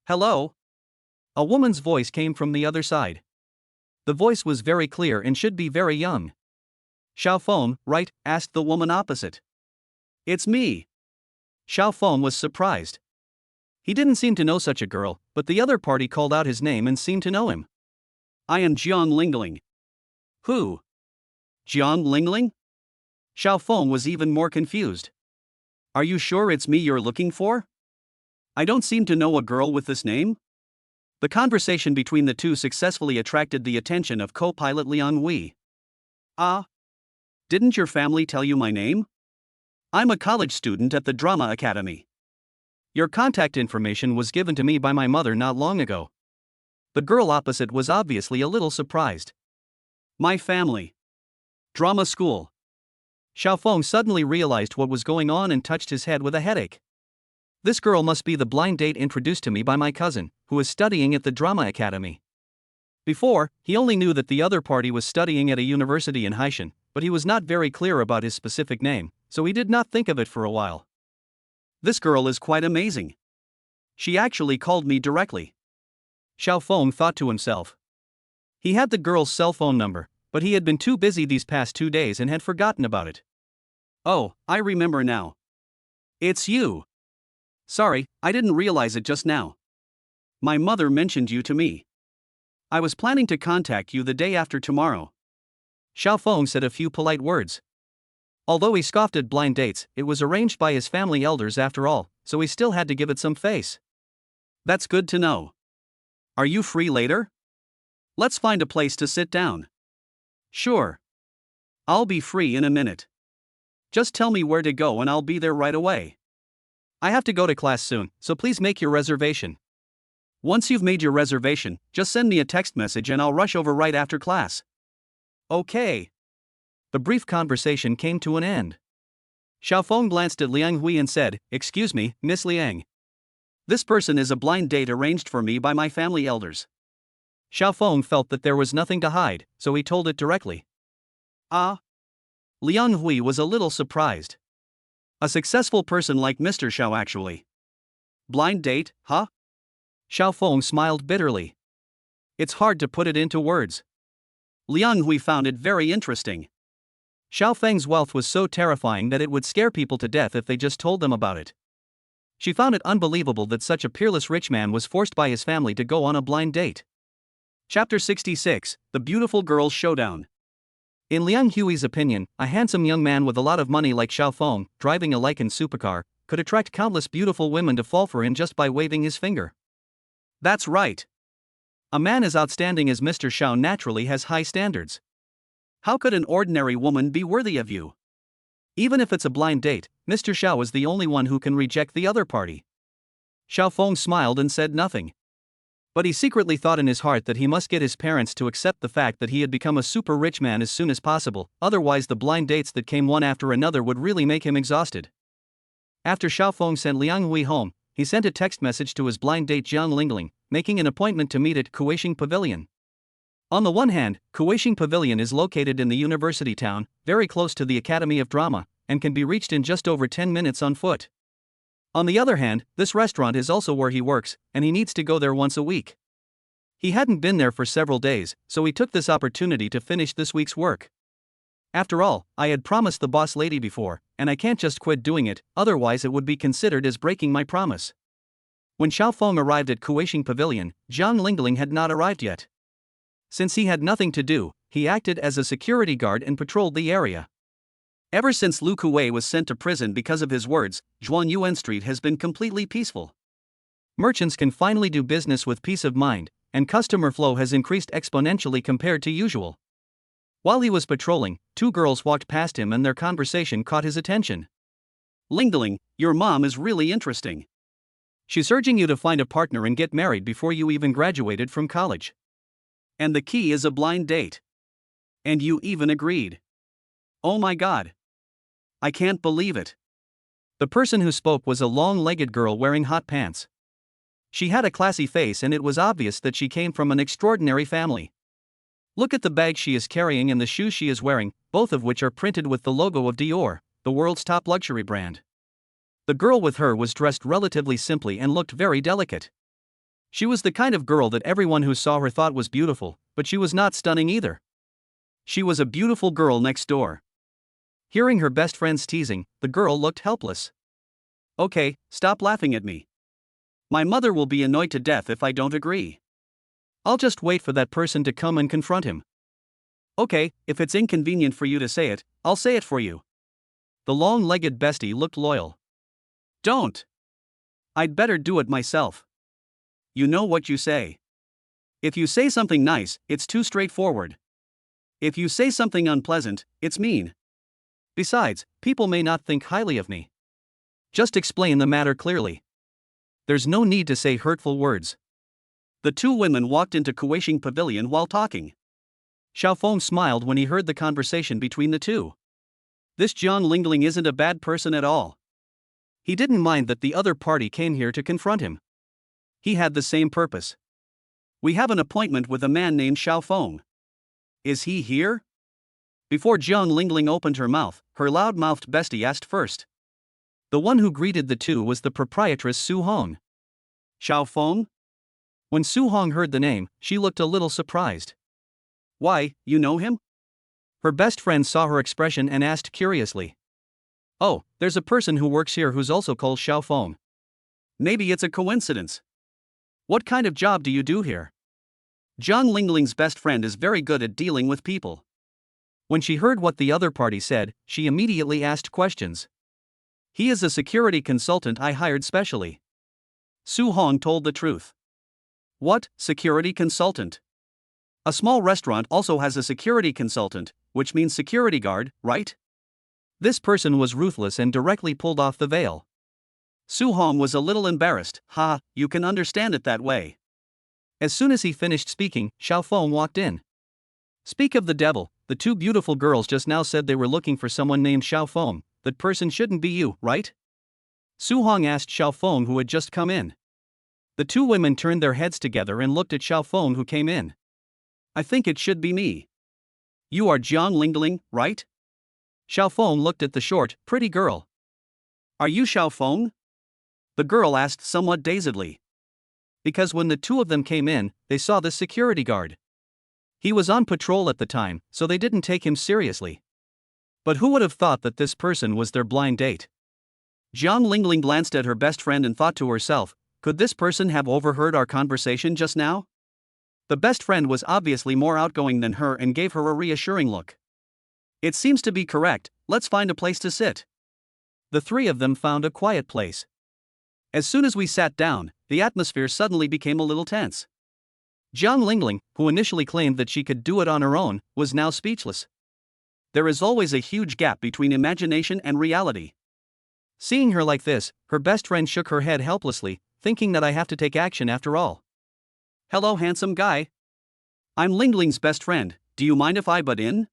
Hello? A woman's voice came from the other side. The voice was very clear and should be very young. Xiaofeng, right? Asked the woman opposite. It's me. Xiao Feng was surprised. He didn't seem to know such a girl, but the other party called out his name and seemed to know him. I am Jiang Lingling. Who? Jiang Lingling? Xiao Feng was even more confused. Are you sure it's me you're looking for? I don't seem to know a girl with this name. The conversation between the two successfully attracted the attention of co-pilot Liang Hui. Ah? Didn't your family tell you my name? I'm a college student at the Drama Academy. Your contact information was given to me by my mother not long ago. The girl opposite was obviously a little surprised. My family. Drama school. Xiao Feng suddenly realized what was going on and touched his head with a headache. This girl must be the blind date introduced to me by my cousin, who is studying at the Drama Academy. Before, he only knew that the other party was studying at a university in Haishan, but he was not very clear about his specific name, so he did not think of it for a while. This girl is quite amazing. She actually called me directly. Xiao Feng thought to himself. He had the girl's cell phone number, but he had been too busy these past 2 days and had forgotten about it. Oh, I remember now. It's you. Sorry, I didn't realize it just now. My mother mentioned you to me. I was planning to contact you the day after tomorrow. Xiao Feng said a few polite words. Although he scoffed at blind dates, it was arranged by his family elders after all, so he still had to give it some face. That's good to know. Are you free later? Let's find a place to sit down. Sure. I'll be free in a minute. Just tell me where to go and I'll be there right away. I have to go to class soon, so please make your reservation. Once you've made your reservation, just send me a text message and I'll rush over right after class. Okay. The brief conversation came to an end. Xiao Feng glanced at Liang Hui and said, "Excuse me, Miss Liang. This person is a blind date arranged for me by my family elders." Xiao Feng felt that there was nothing to hide, so he told it directly. Ah? Liang Hui was a little surprised. A successful person like Mr. Xiao actually. Blind date, huh? Xiao Feng smiled bitterly. It's hard to put it into words. Liang Hui found it very interesting. Xiao Feng's wealth was so terrifying that it would scare people to death if they just told them about it. She found it unbelievable that such a peerless rich man was forced by his family to go on a blind date. Chapter 66, The Beautiful Girls Showdown. In Liang Hui's opinion, a handsome young man with a lot of money like Xiao Feng, driving a Lycan supercar, could attract countless beautiful women to fall for him just by waving his finger. That's right. A man as outstanding as Mr. Xiao naturally has high standards. How could an ordinary woman be worthy of you? Even if it's a blind date, Mr. Xiao is the only one who can reject the other party. Xiao Feng smiled and said nothing. But he secretly thought in his heart that he must get his parents to accept the fact that he had become a super rich man as soon as possible, otherwise the blind dates that came one after another would really make him exhausted. After Xiao Feng sent Liang Hui home, he sent a text message to his blind date Jiang Lingling, making an appointment to meet at Kuishing Pavilion. On the one hand, Kuishing Pavilion is located in the university town, very close to the Academy of Drama, and can be reached in just over 10 minutes on foot. On the other hand, this restaurant is also where he works, and he needs to go there once a week. He hadn't been there for several days, so he took this opportunity to finish this week's work. After all, I had promised the boss lady before, and I can't just quit doing it, otherwise it would be considered as breaking my promise. When Xiao Feng arrived at Kuishing Pavilion, Jiang Lingling had not arrived yet. Since he had nothing to do, he acted as a security guard and patrolled the area. Ever since Lu Kuwei was sent to prison because of his words, Zhuanyuan Street has been completely peaceful. Merchants can finally do business with peace of mind, and customer flow has increased exponentially compared to usual. While he was patrolling, 2 girls walked past him and their conversation caught his attention. Lingling, your mom is really interesting. She's urging you to find a partner and get married before you even graduated from college. And the key is a blind date. And you even agreed. Oh my God. I can't believe it. The person who spoke was a long-legged girl wearing hot pants. She had a classy face and it was obvious that she came from an extraordinary family. Look at the bag she is carrying and the shoes she is wearing, both of which are printed with the logo of Dior, the world's top luxury brand. The girl with her was dressed relatively simply and looked very delicate. She was the kind of girl that everyone who saw her thought was beautiful, but she was not stunning either. She was a beautiful girl next door. Hearing her best friends teasing, the girl looked helpless. Okay, stop laughing at me. My mother will be annoyed to death if I don't agree. I'll just wait for that person to come and confront him. Okay, if it's inconvenient for you to say it, I'll say it for you. The long-legged bestie looked loyal. Don't. I'd better do it myself. You know what you say. If you say something nice, it's too straightforward. If you say something unpleasant, it's mean. Besides, people may not think highly of me. Just explain the matter clearly. There's no need to say hurtful words. The two women walked into Kuwaiting Pavilion while talking. Xiaofeng smiled when he heard the conversation between the two. This Jiang Lingling isn't a bad person at all. He didn't mind that the other party came here to confront him. He had the same purpose. We have an appointment with a man named Xiaofeng. Is he here? Before Jiang Lingling opened her mouth, her loud-mouthed bestie asked first. The one who greeted the two was the proprietress Su Hong. Xiaofeng? When Su Hong heard the name, she looked a little surprised. Why, you know him? Her best friend saw her expression and asked curiously. Oh, there's a person who works here who's also called Xiaofeng. Maybe it's a coincidence. What kind of job do you do here? Jiang Lingling's best friend is very good at dealing with people. When she heard what the other party said, she immediately asked questions. He is a security consultant I hired specially. Su Hong told the truth. What, security consultant? A small restaurant also has a security consultant, which means security guard, right? This person was ruthless and directly pulled off the veil. Su Hong was a little embarrassed. Ha, you can understand it that way. As soon as he finished speaking, Xiaofeng walked in. Speak of the devil, the two beautiful girls just now said they were looking for someone named Xiaofeng. That person shouldn't be you, right? Su Hong asked Xiaofeng, who had just come in. The two women turned their heads together and looked at Xiaofeng, who came in. I think it should be me. You are Jiang Lingling, right? Xiaofeng looked at the short, pretty girl. Are you Xiaofeng? The girl asked somewhat dazedly. Because when the two of them came in, they saw the security guard. He was on patrol at the time, so they didn't take him seriously. But who would have thought that this person was their blind date? Jiang Lingling glanced at her best friend and thought to herself, could this person have overheard our conversation just now? The best friend was obviously more outgoing than her and gave her a reassuring look. It seems to be correct, let's find a place to sit. The three of them found a quiet place. As soon as we sat down, the atmosphere suddenly became a little tense. Jiang Lingling, who initially claimed that she could do it on her own, was now speechless. There is always a huge gap between imagination and reality. Seeing her like this, her best friend shook her head helplessly, thinking that I have to take action after all. Hello, handsome guy. I'm Lingling's best friend, do you mind if I butt in?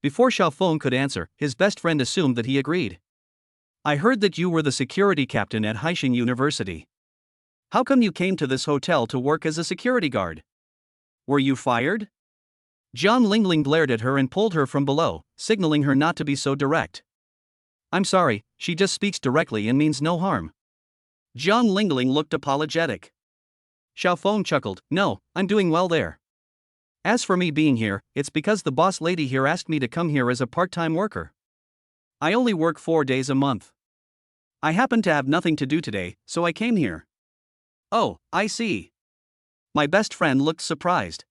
Before Xiaofeng could answer, his best friend assumed that he agreed. I heard that you were the security captain at Haixing University. How come you came to this hotel to work as a security guard? Were you fired? Jiang Lingling glared at her and pulled her from below, signaling her not to be so direct. I'm sorry, she just speaks directly and means no harm. Jiang Lingling looked apologetic. Xiaofeng chuckled, no, I'm doing well there. As for me being here, it's because the boss lady here asked me to come here as a part-time worker. I only work 4 days a month. I happen to have nothing to do today, so I came here. Oh, I see. My best friend looked surprised.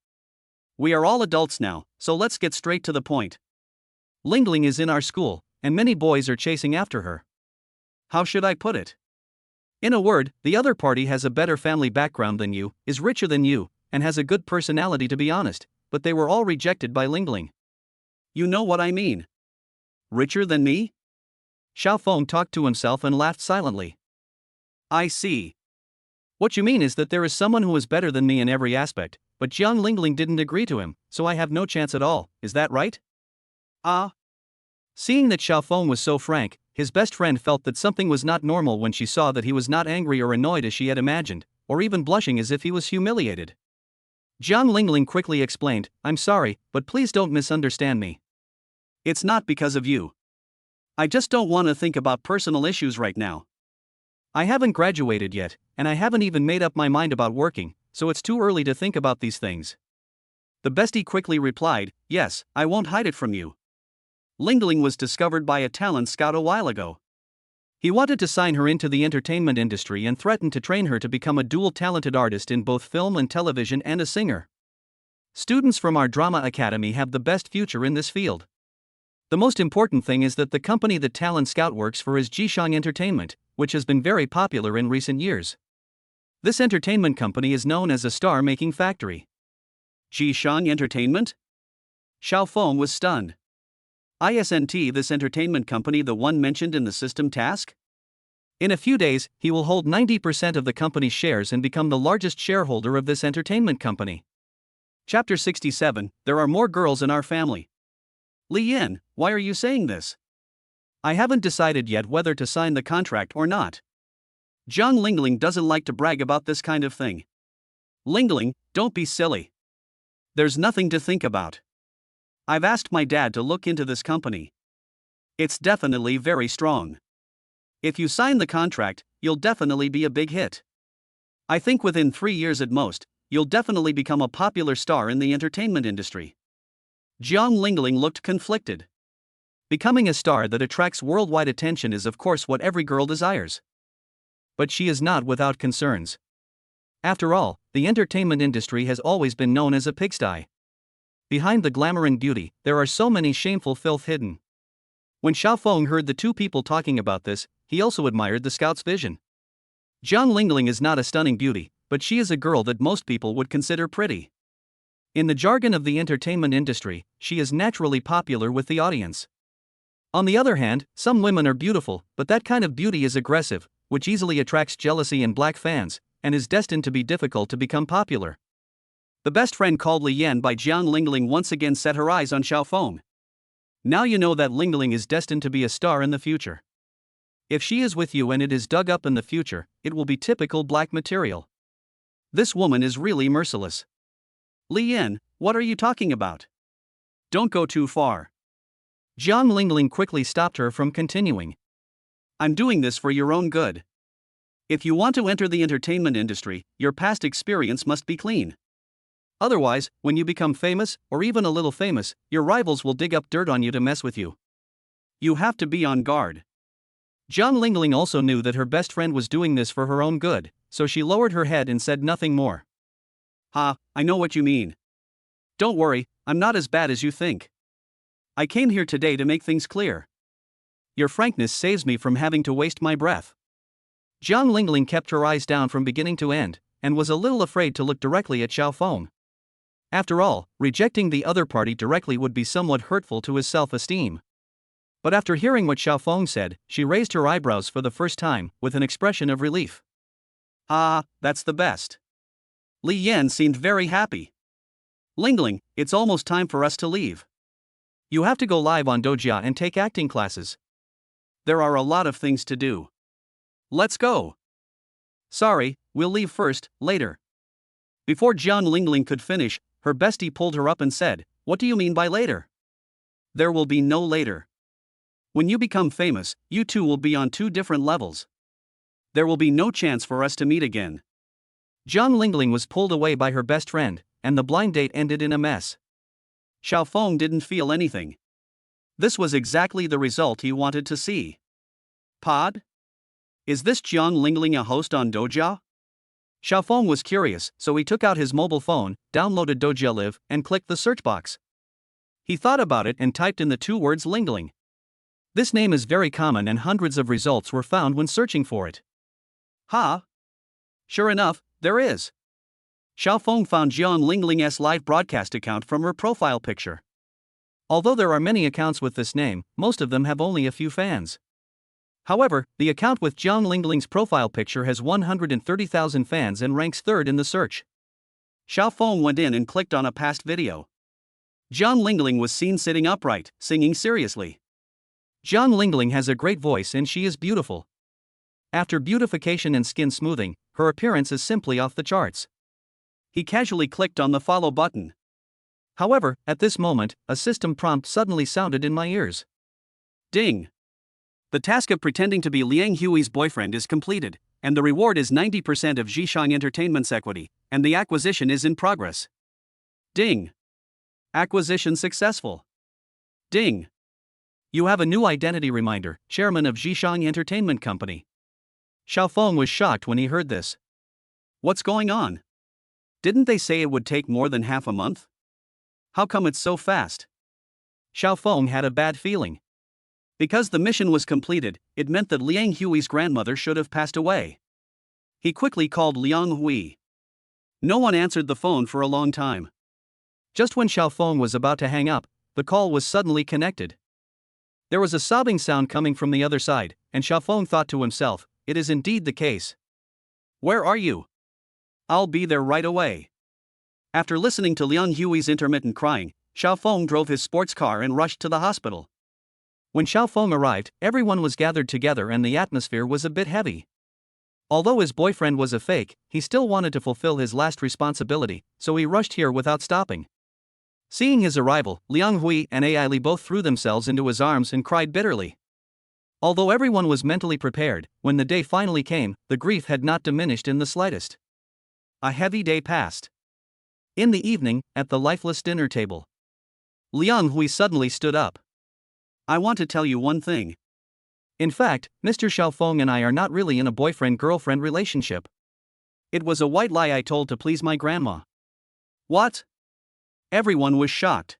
We are all adults now, so let's get straight to the point. Lingling is in our school, and many boys are chasing after her. How should I put it? In a word, the other party has a better family background than you, is richer than you, and has a good personality to be honest, but they were all rejected by Lingling. You know what I mean. Richer than me? Xiaofeng talked to himself and laughed silently. I see. What you mean is that there is someone who is better than me in every aspect, but Jiang Lingling didn't agree to him, so I have no chance at all, is that right? Ah. Seeing that Xiaofeng was so frank, his best friend felt that something was not normal when she saw that he was not angry or annoyed as she had imagined, or even blushing as if he was humiliated. Jiang Lingling quickly explained, I'm sorry, but please don't misunderstand me. It's not because of you. I just don't want to think about personal issues right now. I haven't graduated yet, and I haven't even made up my mind about working, so it's too early to think about these things. The bestie quickly replied, yes, I won't hide it from you. Lingling was discovered by a talent scout a while ago. He wanted to sign her into the entertainment industry and threatened to train her to become a dual-talented artist in both film and television and a singer. Students from our drama academy have the best future in this field. The most important thing is that the company that Talent Scout works for is Jishang Entertainment, which has been very popular in recent years. This entertainment company is known as a star-making factory. Jishang Entertainment? Xiao Feng was stunned. Isn't this entertainment company the one mentioned in the system task? In a few days, he will hold 90% of the company's shares and become the largest shareholder of this entertainment company. Chapter 67, There are more girls in our family. Li Yin, why are you saying this? I haven't decided yet whether to sign the contract or not. Jiang Lingling doesn't like to brag about this kind of thing. Lingling, don't be silly. There's nothing to think about. I've asked my dad to look into this company. It's definitely very strong. If you sign the contract, you'll definitely be a big hit. I think within 3 years at most, you'll definitely become a popular star in the entertainment industry. Jiang Lingling looked conflicted. Becoming a star that attracts worldwide attention is of course what every girl desires. But she is not without concerns. After all, the entertainment industry has always been known as a pigsty. Behind the glamour and beauty, there are so many shameful filth hidden. When Xiao Feng heard the two people talking about this, he also admired the scout's vision. Jiang Lingling is not a stunning beauty, but she is a girl that most people would consider pretty. In the jargon of the entertainment industry, she is naturally popular with the audience. On the other hand, some women are beautiful, but that kind of beauty is aggressive, which easily attracts jealousy and black fans, and is destined to be difficult to become popular. The best friend called Li Yan by Jiang Lingling once again set her eyes on Xiao Feng. Now you know that Lingling is destined to be a star in the future. If she is with you and it is dug up in the future, it will be typical black material. This woman is really merciless. Li Yan, what are you talking about? Don't go too far. Jiang Lingling quickly stopped her from continuing. I'm doing this for your own good. If you want to enter the entertainment industry, your past experience must be clean. Otherwise, when you become famous, or even a little famous, your rivals will dig up dirt on you to mess with you. You have to be on guard. Jiang Lingling also knew that her best friend was doing this for her own good, so she lowered her head and said nothing more. I know what you mean. Don't worry, I'm not as bad as you think. I came here today to make things clear. Your frankness saves me from having to waste my breath. Jiang Lingling kept her eyes down from beginning to end, and was a little afraid to look directly at Xiao Feng. After all, rejecting the other party directly would be somewhat hurtful to his self-esteem. But after hearing what Xiao Feng said, she raised her eyebrows for the first time, with an expression of relief. That's the best. Li Yan seemed very happy. Lingling, it's almost time for us to leave. You have to go live on Dojia and take acting classes. There are a lot of things to do. Let's go. Sorry, we'll leave first, later. Before Jiang Lingling could finish, her bestie pulled her up and said, What do you mean by later? There will be no later. When you become famous, you two will be on 2 different levels. There will be no chance for us to meet again. Jiang Lingling was pulled away by her best friend, and the blind date ended in a mess. Xiao Feng didn't feel anything. This was exactly the result he wanted to see. Pod? Is this Jiang Lingling a host on Dojia? Xiao Feng was curious, so he took out his mobile phone, downloaded Dojia Live, and clicked the search box. He thought about it and typed in the 2 words Lingling. This name is very common and hundreds of results were found when searching for it. Sure enough, there is. Xiao Feng found Jiang Lingling's live broadcast account from her profile picture. Although there are many accounts with this name, most of them have only a few fans. However, the account with Jiang Lingling's profile picture has 130,000 fans and ranks 3rd in the search. Xiao Feng went in and clicked on a past video. Jiang Lingling was seen sitting upright, singing seriously. Jiang Lingling has a great voice and she is beautiful. After beautification and skin smoothing, her appearance is simply off the charts. He casually clicked on the follow button. However, at this moment, a system prompt suddenly sounded in my ears. Ding! The task of pretending to be Liang Hui's boyfriend is completed, and the reward is 90% of Jishang Entertainment's equity, and the acquisition is in progress. Ding! Acquisition successful. Ding! You have a new identity reminder, chairman of Zhishang Entertainment Company. Xiaofeng was shocked when he heard this. What's going on? Didn't they say it would take more than half a month? How come it's so fast? Xiaofeng had a bad feeling. Because the mission was completed, it meant that Liang Hui's grandmother should have passed away. He quickly called Liang Hui. No one answered the phone for a long time. Just when Xiaofeng was about to hang up, the call was suddenly connected. There was a sobbing sound coming from the other side, and Xiaofeng thought to himself, it is indeed the case. Where are you? I'll be there right away. After listening to Liang Hui's intermittent crying, Xiaofeng drove his sports car and rushed to the hospital. When Xiaofeng arrived, everyone was gathered together and the atmosphere was a bit heavy. Although his boyfriend was a fake, he still wanted to fulfill his last responsibility, so he rushed here without stopping. Seeing his arrival, Liang Hui and Ai Li both threw themselves into his arms and cried bitterly. Although everyone was mentally prepared, when the day finally came, the grief had not diminished in the slightest. A heavy day passed. In the evening, at the lifeless dinner table, Liang Hui suddenly stood up. I want to tell you one thing. In fact, Mr. Xiaofeng and I are not really in a boyfriend-girlfriend relationship. It was a white lie I told to please my grandma. What? Everyone was shocked.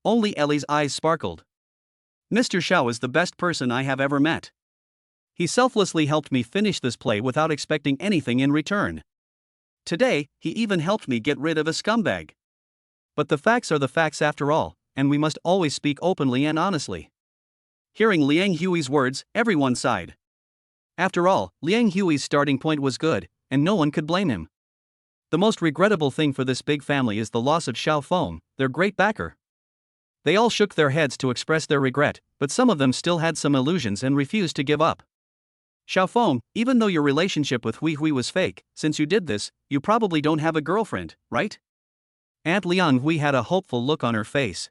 Only Ellie's eyes sparkled. Mr. Xiao is the best person I have ever met. He selflessly helped me finish this play without expecting anything in return. Today, he even helped me get rid of a scumbag. But the facts are the facts after all, and we must always speak openly and honestly. Hearing Liang Hui's words, everyone sighed. After all, Liang Hui's starting point was good, and no one could blame him. The most regrettable thing for this big family is the loss of Xiaofeng, their great backer. They all shook their heads to express their regret, but some of them still had some illusions and refused to give up. Xiaofeng, even though your relationship with Hui Hui was fake, since you did this, you probably don't have a girlfriend, right? Aunt Liang Hui had a hopeful look on her face.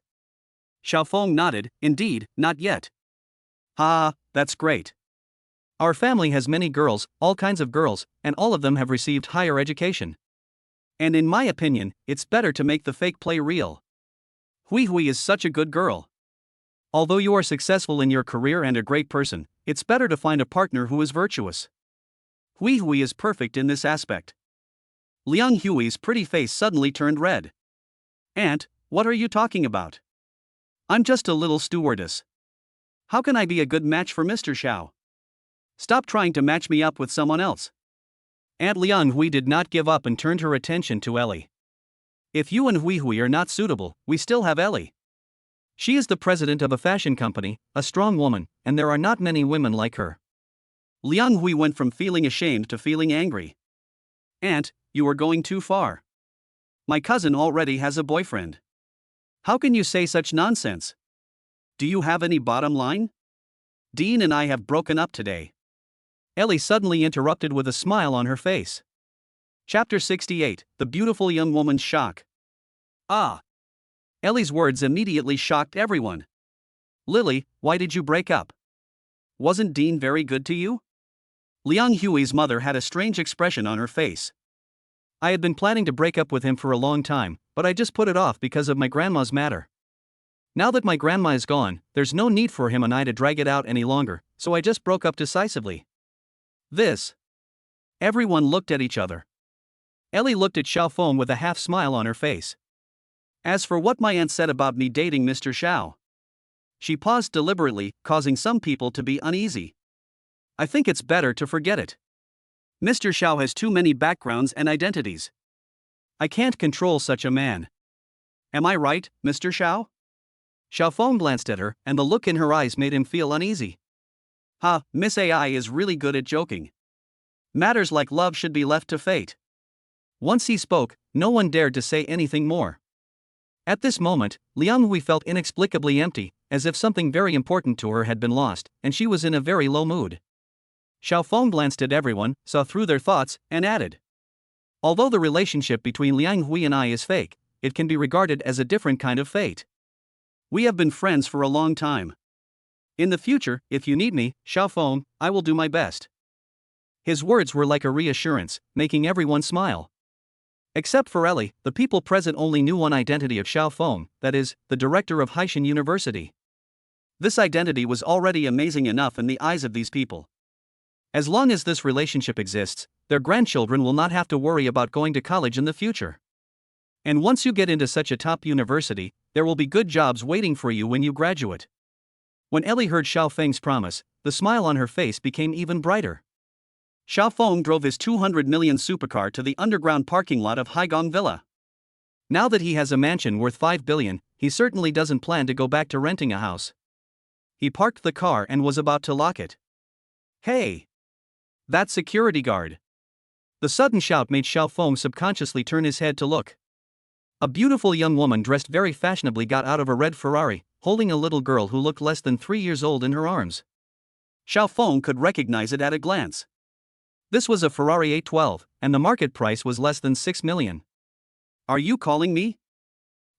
Xiaofeng nodded, indeed, not yet. Ha, that's great. Our family has many girls, all kinds of girls, and all of them have received higher education. And in my opinion, it's better to make the fake play real. Hui Hui is such a good girl. Although you are successful in your career and a great person, it's better to find a partner who is virtuous. Hui Hui is perfect in this aspect. Liang Hui's pretty face suddenly turned red. Aunt, what are you talking about? I'm just a little stewardess. How can I be a good match for Mr. Xiao? Stop trying to match me up with someone else. Aunt Liang Hui did not give up and turned her attention to Ellie. If you and Hui Hui are not suitable, we still have Ellie. She is the president of a fashion company, a strong woman, and there are not many women like her. Liang Hui went from feeling ashamed to feeling angry. Aunt, you are going too far. My cousin already has a boyfriend. How can you say such nonsense? Do you have any bottom line? Dean and I have broken up today. Ellie suddenly interrupted with a smile on her face. Chapter 68, The Beautiful Young Woman's Shock. Ah! Ellie's words immediately shocked everyone. Lily, why did you break up? Wasn't Dean very good to you? Liang Hui's mother had a strange expression on her face. I had been planning to break up with him for a long time, but I just put it off because of my grandma's matter. Now that my grandma is gone, there's no need for him and I to drag it out any longer, so I just broke up decisively. This. Everyone looked at each other. Ellie looked at Xiaofeng with a half smile on her face. As for what my aunt said about me dating Mr. Xiao. She paused deliberately, causing some people to be uneasy. I think it's better to forget it. Mr. Xiao has too many backgrounds and identities. I can't control such a man. Am I right, Mr. Xiao? Xiaofeng glanced at her, and the look in her eyes made him feel uneasy. Ha, Miss AI is really good at joking. Matters like love should be left to fate. Once he spoke, no one dared to say anything more. At this moment, Liang Hui felt inexplicably empty, as if something very important to her had been lost, and she was in a very low mood. Xiaofeng glanced at everyone, saw through their thoughts, and added. Although the relationship between Liang Hui and I is fake, it can be regarded as a different kind of fate. We have been friends for a long time. In the future, if you need me, Xiaofeng, I will do my best. His words were like a reassurance, making everyone smile. Except for Ellie, the people present only knew one identity of Xiaofeng, that is, the director of Haishan University. This identity was already amazing enough in the eyes of these people. As long as this relationship exists, their grandchildren will not have to worry about going to college in the future. And once you get into such a top university, there will be good jobs waiting for you when you graduate. When Ellie heard Xiao Feng's promise, the smile on her face became even brighter. Xiao Feng drove his 200 million supercar to the underground parking lot of Haigong Villa. Now that he has a mansion worth 5 billion, he certainly doesn't plan to go back to renting a house. He parked the car and was about to lock it. Hey! That security guard! The sudden shout made Xiao Feng subconsciously turn his head to look. A beautiful young woman dressed very fashionably got out of a red Ferrari, holding a little girl who looked less than 3 years old in her arms. Xiao Feng could recognize it at a glance. This was a Ferrari 812, and the market price was less than 6 million. Are you calling me?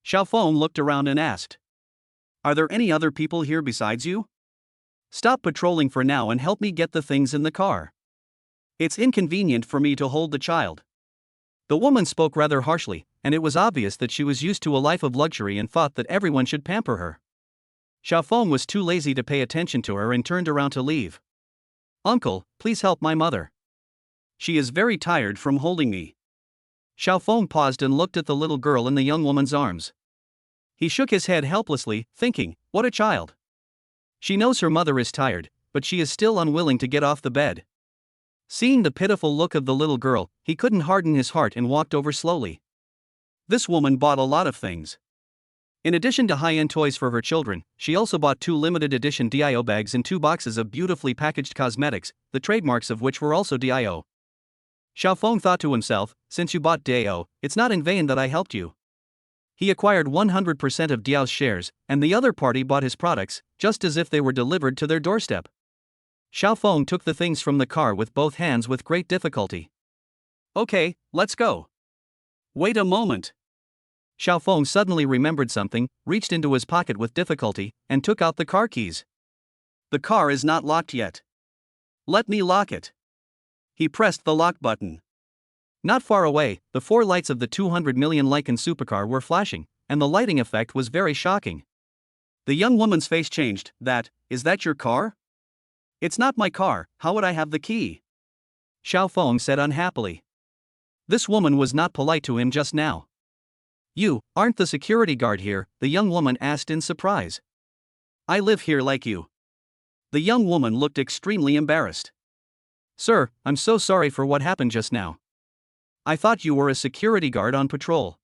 Xiao Feng looked around and asked. Are there any other people here besides you? Stop patrolling for now and help me get the things in the car. It's inconvenient for me to hold the child. The woman spoke rather harshly, and it was obvious that she was used to a life of luxury and thought that everyone should pamper her. Xiao Feng was too lazy to pay attention to her and turned around to leave. Uncle, please help my mother. She is very tired from holding me. Xiao Feng paused and looked at the little girl in the young woman's arms. He shook his head helplessly, thinking, what a child. She knows her mother is tired, but she is still unwilling to get off the bed. Seeing the pitiful look of the little girl, he couldn't harden his heart and walked over slowly. This woman bought a lot of things. In addition to high-end toys for her children, she also bought 2 limited edition DIO bags and 2 boxes of beautifully packaged cosmetics, the trademarks of which were also DIO. Xiao Feng thought to himself, since you bought DIO, it's not in vain that I helped you. He acquired 100% of Diao's shares, and the other party bought his products, just as if they were delivered to their doorstep. Xiao Feng took the things from the car with both hands with great difficulty. Okay, let's go. Wait a moment. Xiao Feng suddenly remembered something, reached into his pocket with difficulty, and took out the car keys. The car is not locked yet. Let me lock it. He pressed the lock button. Not far away, the 4 lights of the 200 million Lycan supercar were flashing, and the lighting effect was very shocking. The young woman's face changed. Is that your car? It's not my car, how would I have the key? Xiao Feng said unhappily. This woman was not polite to him just now. You aren't the security guard here, the young woman asked in surprise. I live here like you. The young woman looked extremely embarrassed. Sir, I'm so sorry for what happened just now. I thought you were a security guard on patrol.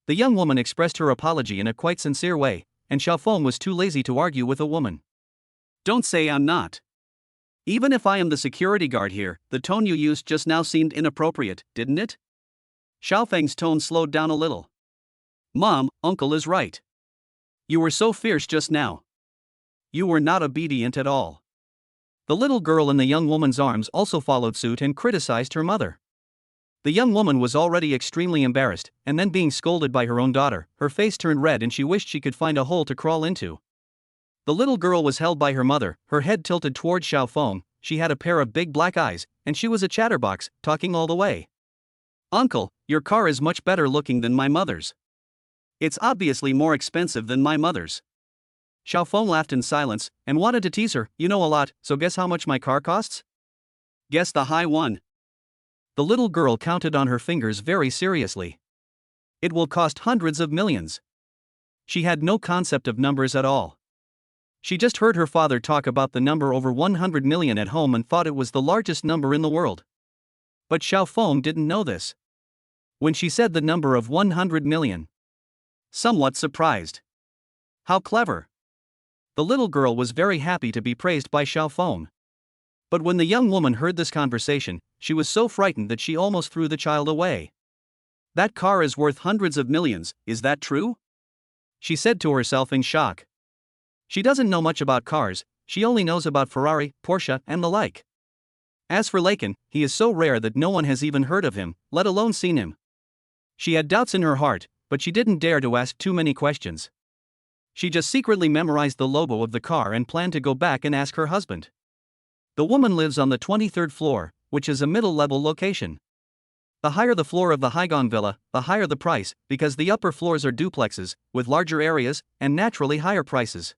The young woman expressed her apology in a quite sincere way, and Xiao Feng was too lazy to argue with a woman. Don't say I'm not. Even if I am the security guard here, the tone you used just now seemed inappropriate, didn't it? Xiao Feng's tone slowed down a little. Mom, Uncle is right. You were so fierce just now. You were not obedient at all. The little girl in the young woman's arms also followed suit and criticized her mother. The young woman was already extremely embarrassed, and then being scolded by her own daughter, her face turned red and she wished she could find a hole to crawl into. The little girl was held by her mother, her head tilted toward Xiao Feng. She had a pair of big black eyes, and she was a chatterbox, talking all the way. Uncle, your car is much better looking than my mother's. It's obviously more expensive than my mother's. Xiao Feng laughed in silence, and wanted to tease her. You know a lot, so guess how much my car costs? Guess the high one. The little girl counted on her fingers very seriously. It will cost hundreds of millions. She had no concept of numbers at all. She just heard her father talk about the number over 100 million at home and thought it was the largest number in the world. But Xiao Feng didn't know this. When she said the number of 100 million. Somewhat surprised. How clever. The little girl was very happy to be praised by Xiao Feng. But when the young woman heard this conversation, she was so frightened that she almost threw the child away. That car is worth hundreds of millions, is that true? She said to herself in shock. She doesn't know much about cars, she only knows about Ferrari, Porsche, and the like. As for Lycan, he is so rare that no one has even heard of him, let alone seen him. She had doubts in her heart, but she didn't dare to ask too many questions. She just secretly memorized the logo of the car and planned to go back and ask her husband. The woman lives on the 23rd floor, which is a middle-level location. The higher the floor of the Haigong Villa, the higher the price, because the upper floors are duplexes, with larger areas, and naturally higher prices.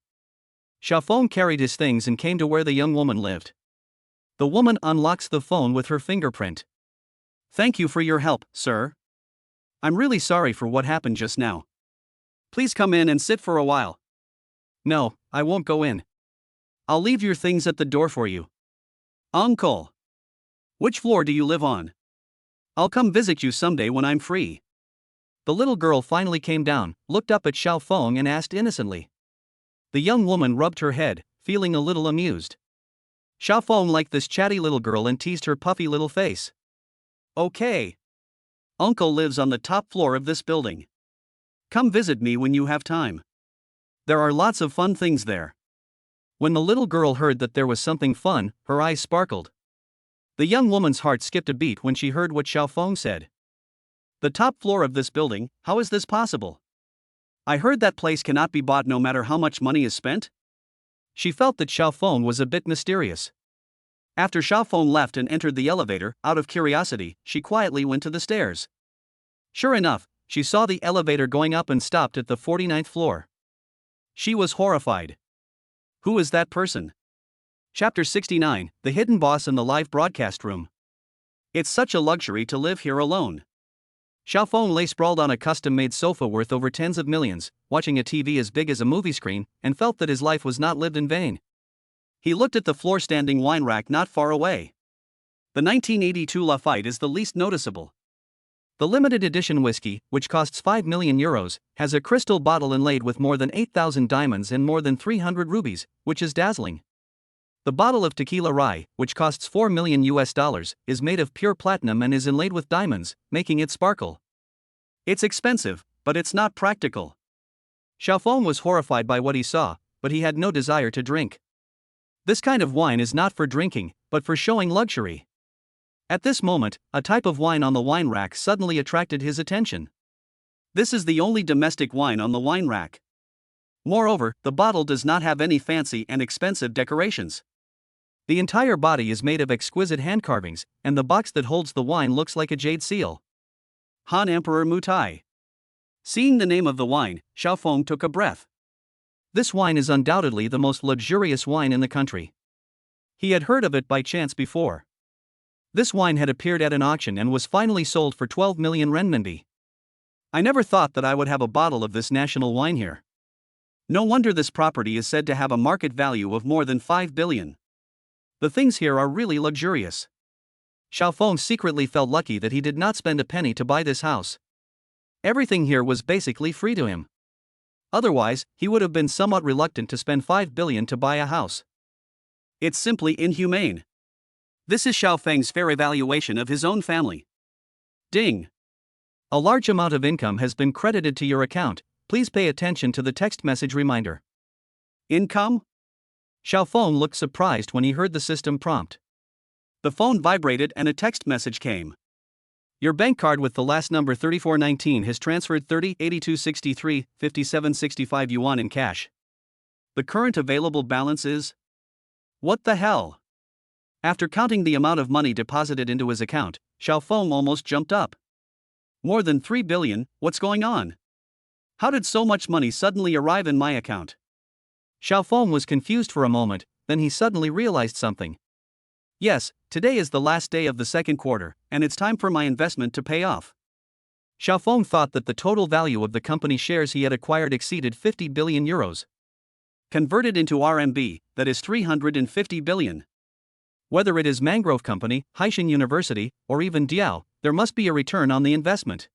Xiaofeng carried his things and came to where the young woman lived. The woman unlocks the phone with her fingerprint. "Thank you for your help, sir. I'm really sorry for what happened just now. Please come in and sit for a while." "No, I won't go in. I'll leave your things at the door for you." "Uncle, which floor do you live on? I'll come visit you someday when I'm free." The little girl finally came down, looked up at Xiaofeng and asked innocently. The young woman rubbed her head, feeling a little amused. Xiaofeng liked this chatty little girl and teased her puffy little face. "Okay. Uncle lives on the top floor of this building. Come visit me when you have time. There are lots of fun things there." When the little girl heard that there was something fun, her eyes sparkled. The young woman's heart skipped a beat when she heard what Xiaofeng said. "The top floor of this building, how is this possible? I heard that place cannot be bought no matter how much money is spent?" She felt that Xiaofeng was a bit mysterious. After Xiaofeng left and entered the elevator, out of curiosity, she quietly went to the stairs. Sure enough, she saw the elevator going up and stopped at the 49th floor. She was horrified. Who is that person? Chapter 69, The Hidden Boss in the Live Broadcast Room. It's such a luxury to live here alone. Xiaofeng lay sprawled on a custom-made sofa worth over tens of millions, watching a TV as big as a movie screen, and felt that his life was not lived in vain. He looked at the floor-standing wine rack not far away. The 1982 Lafite is the least noticeable. The limited edition whiskey, which costs €5 million, has a crystal bottle inlaid with more than 8,000 diamonds and more than 300 rubies, which is dazzling. The bottle of tequila rye, which costs $4 million, is made of pure platinum and is inlaid with diamonds, making it sparkle. It's expensive, but it's not practical. Xiaofeng was horrified by what he saw, but he had no desire to drink. This kind of wine is not for drinking, but for showing luxury. At this moment, a type of wine on the wine rack suddenly attracted his attention. This is the only domestic wine on the wine rack. Moreover, the bottle does not have any fancy and expensive decorations. The entire body is made of exquisite hand carvings, and the box that holds the wine looks like a jade seal. Han Emperor Mutai. Seeing the name of the wine, Xiaofeng took a breath. This wine is undoubtedly the most luxurious wine in the country. He had heard of it by chance before. This wine had appeared at an auction and was finally sold for 12 million renminbi. I never thought that I would have a bottle of this national wine here. No wonder this property is said to have a market value of more than 5 billion. The things here are really luxurious. Xiaofeng secretly felt lucky that he did not spend a penny to buy this house. Everything here was basically free to him. Otherwise, he would have been somewhat reluctant to spend 5 billion to buy a house. It's simply inhumane. This is Xiaofeng's fair evaluation of his own family. Ding! A large amount of income has been credited to your account. Please pay attention to the text message reminder. Income? Xiaofeng looked surprised when he heard the system prompt. The phone vibrated and a text message came. Your bank card with the last number 3419 has transferred 30.8263, 57.65 yuan in cash. The current available balance is... What the hell? After counting the amount of money deposited into his account, Xiaofeng almost jumped up. More than 3 billion, what's going on? How did so much money suddenly arrive in my account? Xiaofeng was confused for a moment, then he suddenly realized something. Yes, today is the last day of the second quarter, and it's time for my investment to pay off. Xiaofeng thought that the total value of the company shares he had acquired exceeded 50 billion euros. Converted into RMB, that is 350 billion. Whether it is Mangrove Company, Haishan University, or even Diao, there must be a return on the investment.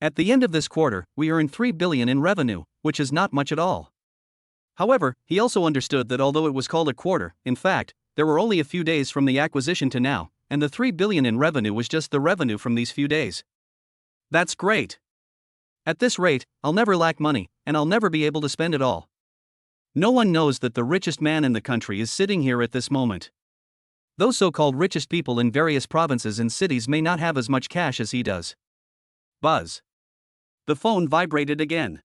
At the end of this quarter, we earned 3 billion in revenue, which is not much at all. However, he also understood that although it was called a quarter, in fact, there were only a few days from the acquisition to now, and the 3 billion in revenue was just the revenue from these few days. That's great. At this rate, I'll never lack money, and I'll never be able to spend it all. No one knows that the richest man in the country is sitting here at this moment. Those so-called richest people in various provinces and cities may not have as much cash as he does. Buzz. The phone vibrated again.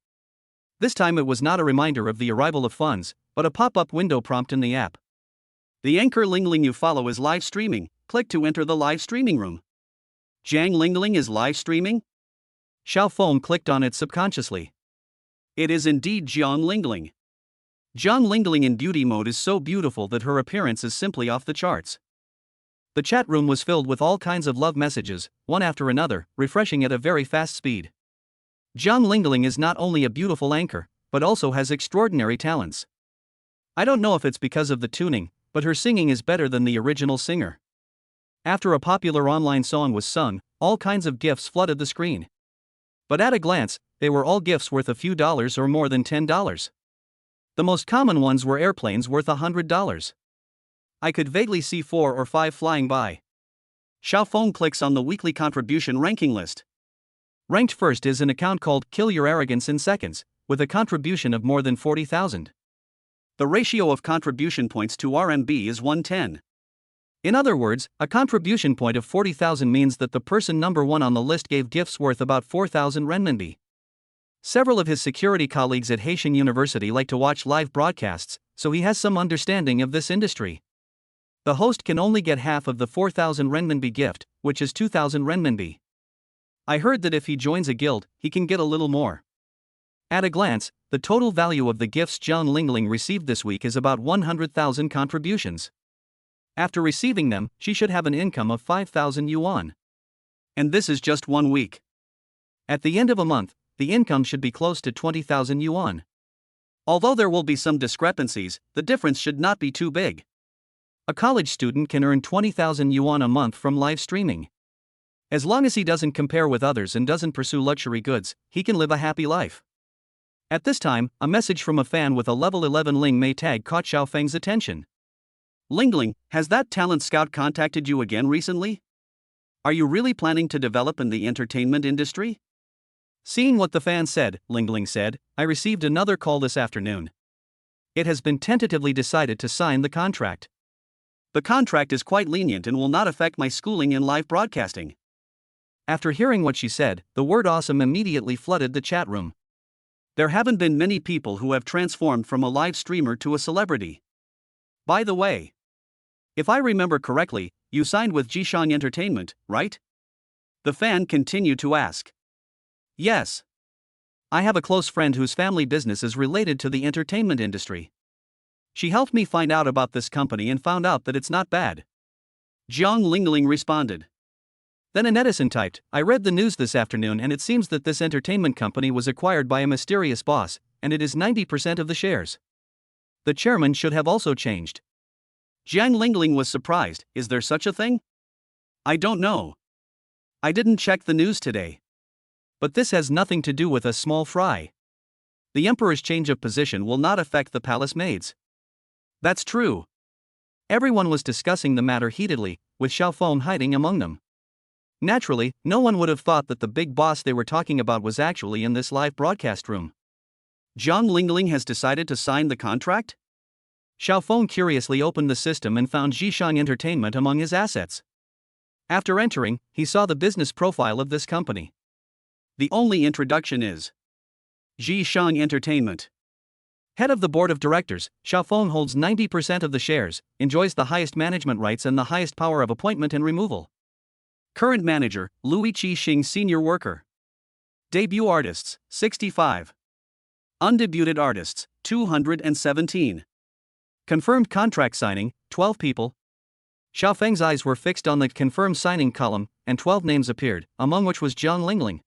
This time it was not a reminder of the arrival of funds, but a pop-up window prompt in the app. The anchor Lingling you follow is live streaming. Click to enter the live streaming room. Jiang Lingling is live streaming? Xiaofeng clicked on it subconsciously. It is indeed Jiang Lingling. Jiang Lingling in beauty mode is so beautiful that her appearance is simply off the charts. The chat room was filled with all kinds of love messages, one after another, refreshing at a very fast speed. Jiang Lingling is not only a beautiful anchor, but also has extraordinary talents. I don't know if it's because of the tuning, but her singing is better than the original singer. After a popular online song was sung, all kinds of gifts flooded the screen. But at a glance, they were all gifts worth a few dollars or more than $10. The most common ones were airplanes worth $100. I could vaguely see 4 or 5 flying by. Xiaofeng clicks on the weekly contribution ranking list. Ranked first is an account called Kill Your Arrogance in Seconds, with a contribution of more than 40,000. The ratio of contribution points to RMB is 110. In other words, a contribution point of 40,000 means that the person number 1 on the list gave gifts worth about 4,000 renminbi. Several of his security colleagues at Haitian University like to watch live broadcasts, so he has some understanding of this industry. The host can only get half of the 4,000 renminbi gift, which is 2,000 renminbi. I heard that if he joins a guild, he can get a little more. At a glance, the total value of the gifts Jiang Lingling received this week is about 100,000 contributions. After receiving them, she should have an income of 5,000 yuan. And this is just 1 week. At the end of a month, the income should be close to 20,000 yuan. Although there will be some discrepancies, the difference should not be too big. A college student can earn 20,000 yuan a month from live streaming. As long as he doesn't compare with others and doesn't pursue luxury goods, he can live a happy life. At this time, a message from a fan with a level 11 Ling Mei tag caught Xiaofeng's attention. Lingling, has that talent scout contacted you again recently? Are you really planning to develop in the entertainment industry? Seeing what the fan said, Lingling said, I received another call this afternoon. It has been tentatively decided to sign the contract. The contract is quite lenient and will not affect my schooling in live broadcasting. After hearing what she said, the word awesome immediately flooded the chat room. There haven't been many people who have transformed from a live streamer to a celebrity. By the way, if I remember correctly, you signed with Jishang Entertainment, right? The fan continued to ask. Yes. I have a close friend whose family business is related to the entertainment industry. She helped me find out about this company and found out that it's not bad. Jiang Lingling responded. Then a netizen typed, I read the news this afternoon and it seems that this entertainment company was acquired by a mysterious boss, and it is 90% of the shares. The chairman should have also changed. Jiang Lingling was surprised, is there such a thing? I don't know. I didn't check the news today. But this has nothing to do with a small fry. The emperor's change of position will not affect the palace maids. That's true. Everyone was discussing the matter heatedly, with Xiaofeng hiding among them. Naturally, no one would have thought that the big boss they were talking about was actually in this live broadcast room. Jiang Lingling has decided to sign the contract? Xiaofeng curiously opened the system and found Jishang Entertainment among his assets. After entering, he saw the business profile of this company. The only introduction is Jishang Entertainment. Head of the board of directors, Xiaofeng holds 90% of the shares, enjoys the highest management rights and the highest power of appointment and removal. Current manager, Lui Qixing senior worker. Debut artists, 65. Undebuted artists, 217. Confirmed contract signing, 12 people. Xiaofeng's eyes were fixed on the confirmed signing column, and 12 names appeared, among which was Jiang Lingling.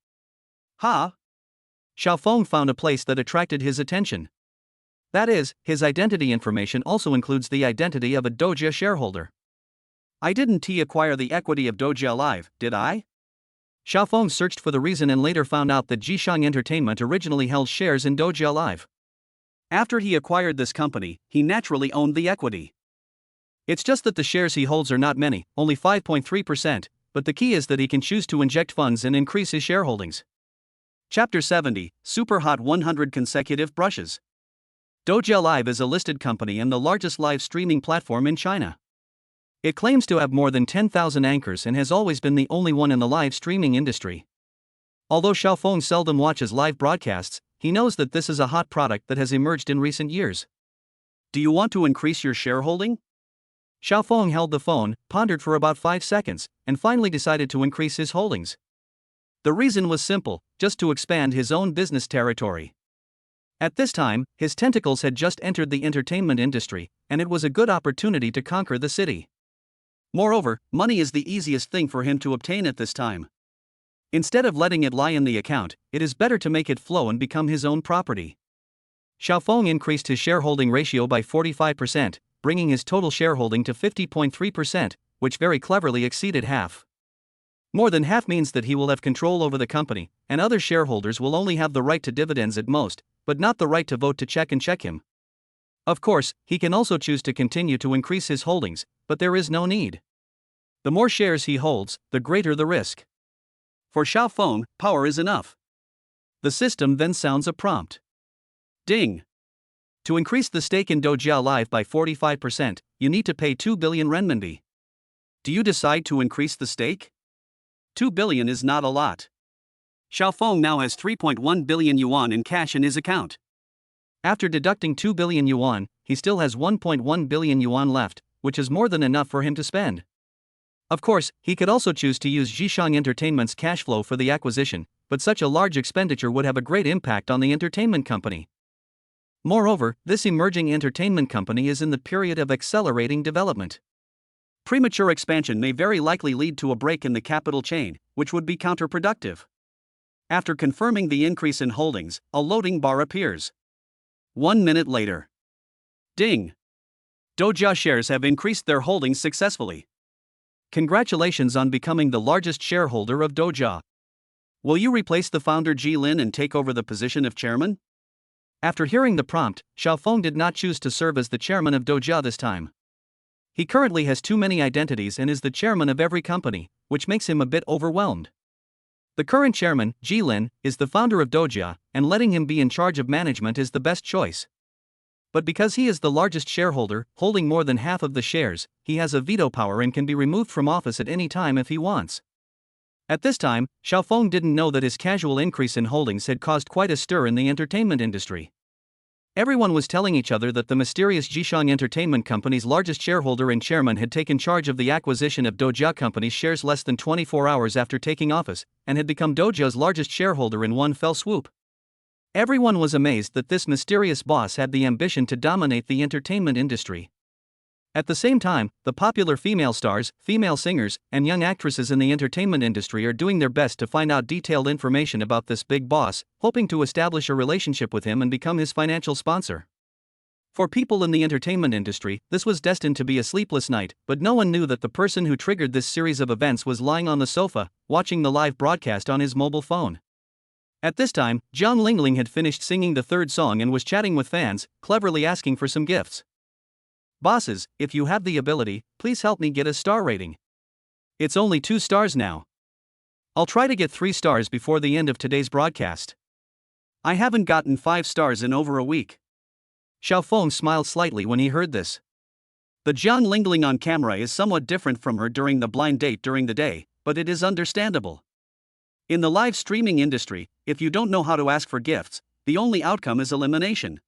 Ha! Xiaofeng found a place that attracted his attention. That is, his identity information also includes the identity of a Doja shareholder. I didn't acquire the equity of Doja Live, did I? Xiaofeng searched for the reason and later found out that Jishang Entertainment originally held shares in Doja Live. After he acquired this company, he naturally owned the equity. It's just that the shares he holds are not many, only 5.3%, but the key is that he can choose to inject funds and increase his shareholdings. Chapter 70, Super Hot 100 Consecutive Brushes. Doja Live is a listed company and the largest live streaming platform in China. It claims to have more than 10,000 anchors and has always been the only one in the live streaming industry. Although Xiaofeng seldom watches live broadcasts, he knows that this is a hot product that has emerged in recent years. Do you want to increase your shareholding? Xiaofeng held the phone, pondered for about 5 seconds, and finally decided to increase his holdings. The reason was simple, just to expand his own business territory. At this time, his tentacles had just entered the entertainment industry, and it was a good opportunity to conquer the city. Moreover, money is the easiest thing for him to obtain at this time. Instead of letting it lie in the account, it is better to make it flow and become his own property. Xiaofeng increased his shareholding ratio by 45%, bringing his total shareholding to 50.3%, which very cleverly exceeded half. More than half means that he will have control over the company, and other shareholders will only have the right to dividends at most, but not the right to vote to check him. Of course, he can also choose to continue to increase his holdings, but there is no need. The more shares he holds, the greater the risk. For Xiaofeng, power is enough. The system then sounds a prompt. Ding! To increase the stake in Dojia Live by 45%, you need to pay 2 billion renminbi. Do you decide to increase the stake? 2 billion is not a lot. Xiaofeng now has 3.1 billion yuan in cash in his account. After deducting 2 billion yuan, he still has 1.1 billion yuan left, which is more than enough for him to spend. Of course, he could also choose to use Zhishang Entertainment's cash flow for the acquisition, but such a large expenditure would have a great impact on the entertainment company. Moreover, this emerging entertainment company is in the period of accelerating development. Premature expansion may very likely lead to a break in the capital chain, which would be counterproductive. After confirming the increase in holdings, a loading bar appears. 1 minute later. Ding! Dojia shares have increased their holdings successfully. Congratulations on becoming the largest shareholder of Dojia. Will you replace the founder Ji Lin and take over the position of chairman? After hearing the prompt, Xiaofeng did not choose to serve as the chairman of Dojia this time. He currently has too many identities and is the chairman of every company, which makes him a bit overwhelmed. The current chairman, Ji Lin, is the founder of Dojia, and letting him be in charge of management is the best choice. But because he is the largest shareholder, holding more than half of the shares, he has a veto power and can be removed from office at any time if he wants. At this time, Xiaofeng didn't know that his casual increase in holdings had caused quite a stir in the entertainment industry. Everyone was telling each other that the mysterious Zhishang Entertainment Company's largest shareholder and chairman had taken charge of the acquisition of Dojia Company's shares less than 24 hours after taking office, and had become Dojia's largest shareholder in one fell swoop. Everyone was amazed that this mysterious boss had the ambition to dominate the entertainment industry. At the same time, the popular female stars, female singers, and young actresses in the entertainment industry are doing their best to find out detailed information about this big boss, hoping to establish a relationship with him and become his financial sponsor. For people in the entertainment industry, this was destined to be a sleepless night, but no one knew that the person who triggered this series of events was lying on the sofa, watching the live broadcast on his mobile phone. At this time, Jiang Lingling had finished singing the third song and was chatting with fans, cleverly asking for some gifts. Bosses, if you have the ability, please help me get a star rating. It's only 2 stars now. I'll try to get 3 stars before the end of today's broadcast. I haven't gotten 5 stars in over a week. Xiaofeng smiled slightly when he heard this. The Jiang Lingling on camera is somewhat different from her during the blind date during the day, but it is understandable. In the live streaming industry, if you don't know how to ask for gifts, the only outcome is elimination.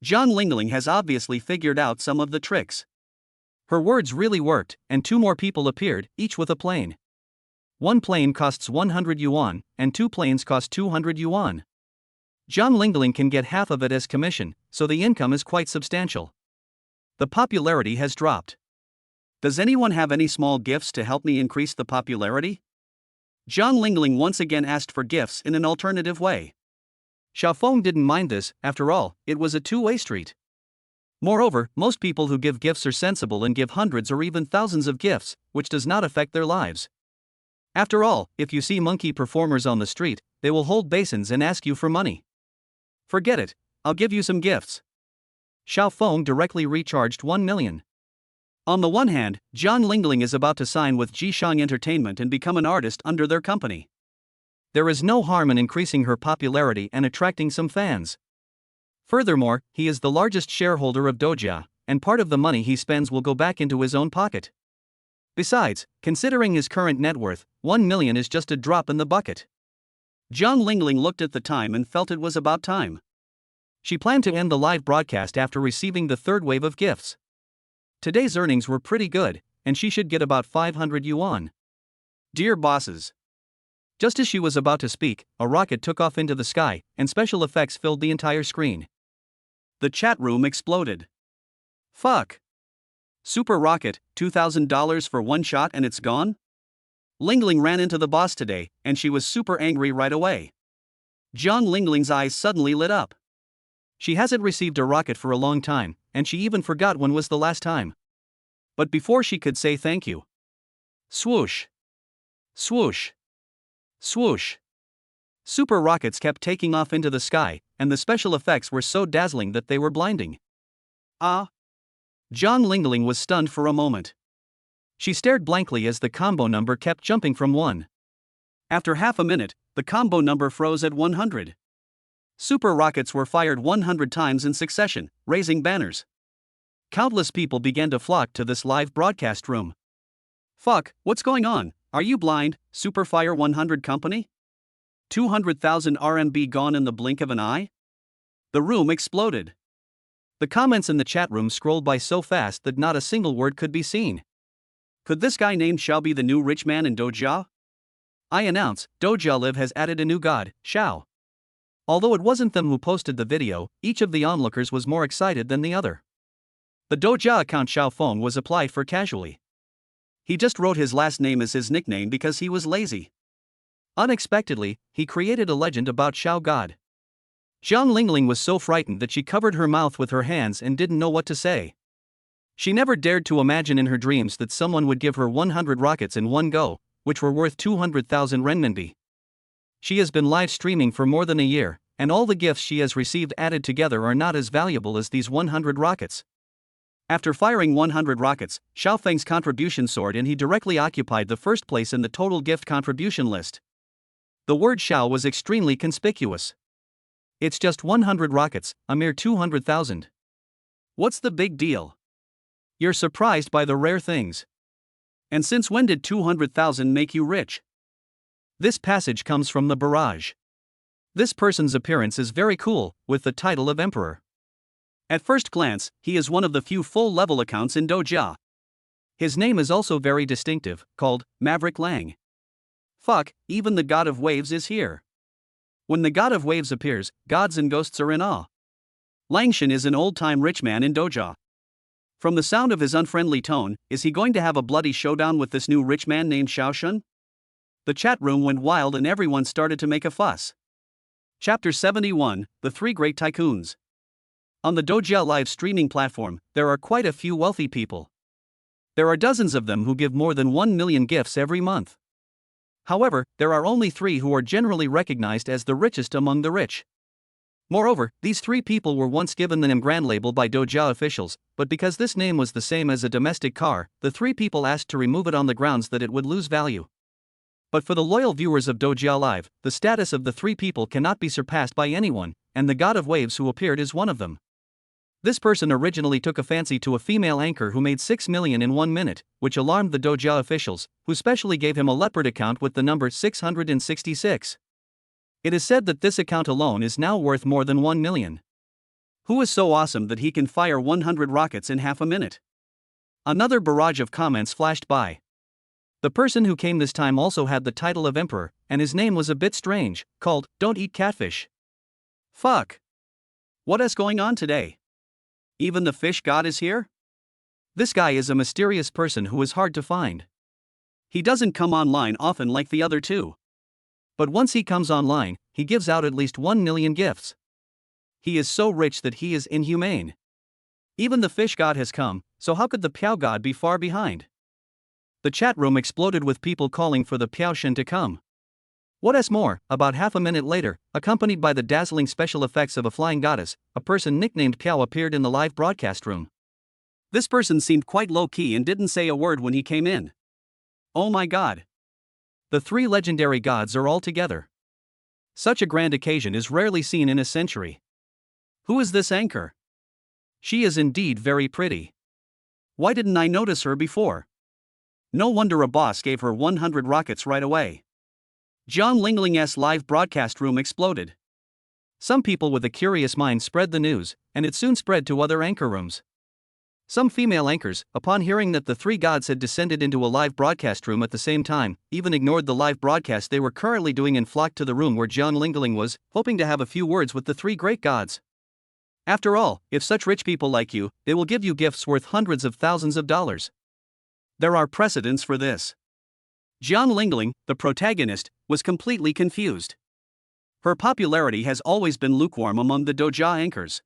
Jiang Lingling has obviously figured out some of the tricks. Her words really worked, and 2 more people appeared, each with a plane. 1 plane costs 100 yuan, and 2 planes cost 200 yuan. Jiang Lingling can get half of it as commission, so the income is quite substantial. The popularity has dropped. Does anyone have any small gifts to help me increase the popularity? Jiang Lingling once again asked for gifts in an alternative way. Xiaofeng didn't mind this, after all, it was a two-way street. Moreover, most people who give gifts are sensible and give hundreds or even thousands of gifts, which does not affect their lives. After all, if you see monkey performers on the street, they will hold basins and ask you for money. Forget it, I'll give you some gifts. Xiaofeng directly recharged 1 million. On the one hand, Jiang Lingling is about to sign with Zhishang Entertainment and become an artist under their company. There is no harm in increasing her popularity and attracting some fans. Furthermore, he is the largest shareholder of Dojia, and part of the money he spends will go back into his own pocket. Besides, considering his current net worth, 1 million is just a drop in the bucket. Jiang Lingling looked at the time and felt it was about time. She planned to end the live broadcast after receiving the third wave of gifts. Today's earnings were pretty good, and she should get about 500 yuan. Dear bosses, Just as she was about to speak, a rocket took off into the sky, and special effects filled the entire screen. The chat room exploded. Fuck. Super rocket, $2,000 for one shot and it's gone? Lingling ran into the boss today, and she was super angry right away. John Lingling's eyes suddenly lit up. She hasn't received a rocket for a long time, and she even forgot when was the last time. But before she could say thank you. Swoosh. Swoosh. Swoosh. Super rockets kept taking off into the sky, and the special effects were so dazzling that they were blinding. Ah. John Lingling was stunned for a moment. She stared blankly as the combo number kept jumping from 1. After half a minute, the combo number froze at 100. Super rockets were fired 100 times in succession, raising banners. Countless people began to flock to this live broadcast room. Fuck, what's going on? Are you blind, Super Fire 100 company? 200,000 RMB gone in the blink of an eye? The room exploded. The comments in the chat room scrolled by so fast that not a single word could be seen. Could this guy named Xiao be the new rich man in Dojia? I announce, Dojia Live has added a new god, Xiao. Although it wasn't them who posted the video, each of the onlookers was more excited than the other. The Dojia account Xiao Feng was applied for casually. He just wrote his last name as his nickname because he was lazy. Unexpectedly, he created a legend about Xiao God. Zhang Lingling was so frightened that she covered her mouth with her hands and didn't know what to say. She never dared to imagine in her dreams that someone would give her 100 rockets in one go, which were worth 200,000 renminbi. She has been live streaming for more than a year, and all the gifts she has received added together are not as valuable as these 100 rockets. After firing 100 rockets, Xiao Feng's contribution soared and he directly occupied the first place in the total gift contribution list. The word Xiao was extremely conspicuous. It's just 100 rockets, a mere 200,000. What's the big deal? You're surprised by the rare things. And since when did 200,000 make you rich? This passage comes from the barrage. This person's appearance is very cool, with the title of Emperor. At first glance, he is one of the few full-level accounts in Dojia. His name is also very distinctive, called Maverick Lang. Fuck, even the god of waves is here. When the god of waves appears, gods and ghosts are in awe. Langshan is an old-time rich man in Dojia. From the sound of his unfriendly tone, is he going to have a bloody showdown with this new rich man named Xiaoshun? The chat room went wild and everyone started to make a fuss. Chapter 71, The Three Great Tycoons. On the Dojia live streaming platform, there are quite a few wealthy people. There are dozens of them who give more than 1 million gifts every month. However, there are only 3 who are generally recognized as the richest among the rich. Moreover, these 3 people were once given the name Grand Label by Dojia officials, but because this name was the same as a domestic car, the 3 people asked to remove it on the grounds that it would lose value. But for the loyal viewers of Dojia Live, the status of the 3 people cannot be surpassed by anyone, and the god of waves who appeared is one of them. This person originally took a fancy to a female anchor who made 6 million in 1 minute, which alarmed the Dojia officials, who specially gave him a leopard account with the number 666. It is said that this account alone is now worth more than 1 million. Who is so awesome that he can fire 100 rockets in half a minute? Another barrage of comments flashed by. The person who came this time also had the title of Emperor, and his name was a bit strange, called, Don't Eat Catfish. Fuck. What is going on today? Even the fish god is here? This guy is a mysterious person who is hard to find. He doesn't come online often like the other 2. But once he comes online, he gives out at least 1 million gifts. He is so rich that he is inhumane. Even the fish god has come, so how could the Piao god be far behind? The chat room exploded with people calling for the Piao Shen to come. What is more, about half a minute later, accompanied by the dazzling special effects of a flying goddess, a person nicknamed Piao appeared in the live broadcast room. This person seemed quite low-key and didn't say a word when he came in. Oh my god. The 3 legendary gods are all together. Such a grand occasion is rarely seen in a century. Who is this anchor? She is indeed very pretty. Why didn't I notice her before? No wonder a boss gave her 100 rockets right away. John Lingling's live broadcast room exploded. Some people with a curious mind spread the news, and it soon spread to other anchor rooms. Some female anchors, upon hearing that the three gods had descended into a live broadcast room at the same time, even ignored the live broadcast they were currently doing and flocked to the room where John Lingling was, hoping to have a few words with the three great gods. After all, if such rich people like you, they will give you gifts worth hundreds of thousands of dollars. There are precedents for this. John Lingling, the protagonist, was completely confused. Her popularity has always been lukewarm among the doja anchors.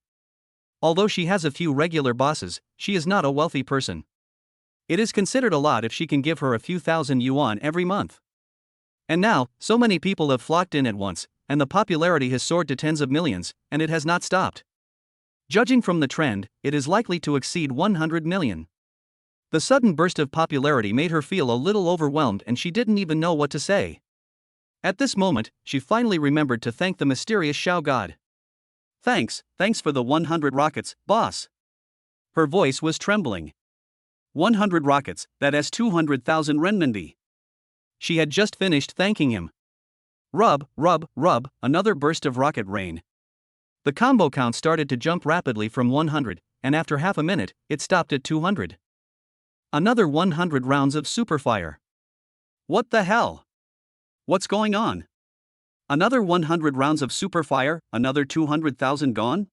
Although she has a few regular bosses, she is not a wealthy person. It is considered a lot if she can give her a few thousand yuan every month. And now, so many people have flocked in at once, and the popularity has soared to tens of millions, and it has not stopped. Judging from the trend, it is likely to exceed 100 million. The sudden burst of popularity made her feel a little overwhelmed and she didn't even know what to say. At this moment, she finally remembered to thank the mysterious Shao god. Thanks for the 100 rockets, boss. Her voice was trembling. 100 rockets, that is 200,000 renminbi. She had just finished thanking him. Rub, another burst of rocket rain. The combo count started to jump rapidly from 100, and after half a minute, it stopped at 200. Another 100 rounds of superfire. What the hell? What's going on? Another 100 rounds of superfire, another 200,000 gone?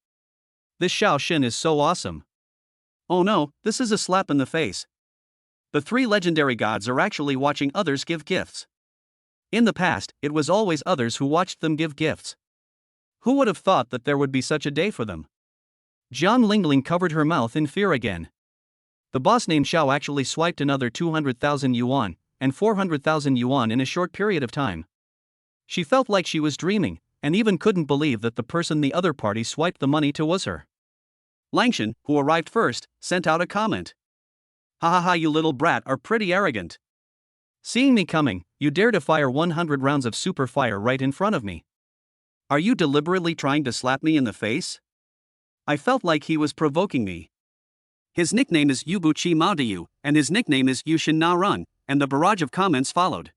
This Shao Xin is so awesome. Oh no, this is a slap in the face. The three legendary gods are actually watching others give gifts. In the past, it was always others who watched them give gifts. Who would have thought that there would be such a day for them? John Lingling covered her mouth in fear again. The boss named Shao actually swiped another 200,000 yuan, and 400,000 yuan in a short period of time. She felt like she was dreaming, and even couldn't believe that the person the other party swiped the money to was her. Langshan, who arrived first, sent out a comment. Ha ha ha, you little brat are pretty arrogant. Seeing me coming, you dare to fire 100 rounds of super fire right in front of me. Are you deliberately trying to slap me in the face? I felt like he was provoking me. His nickname is Yubuchi Maodiyu, and his nickname is Yushin Na Run, and the barrage of comments followed.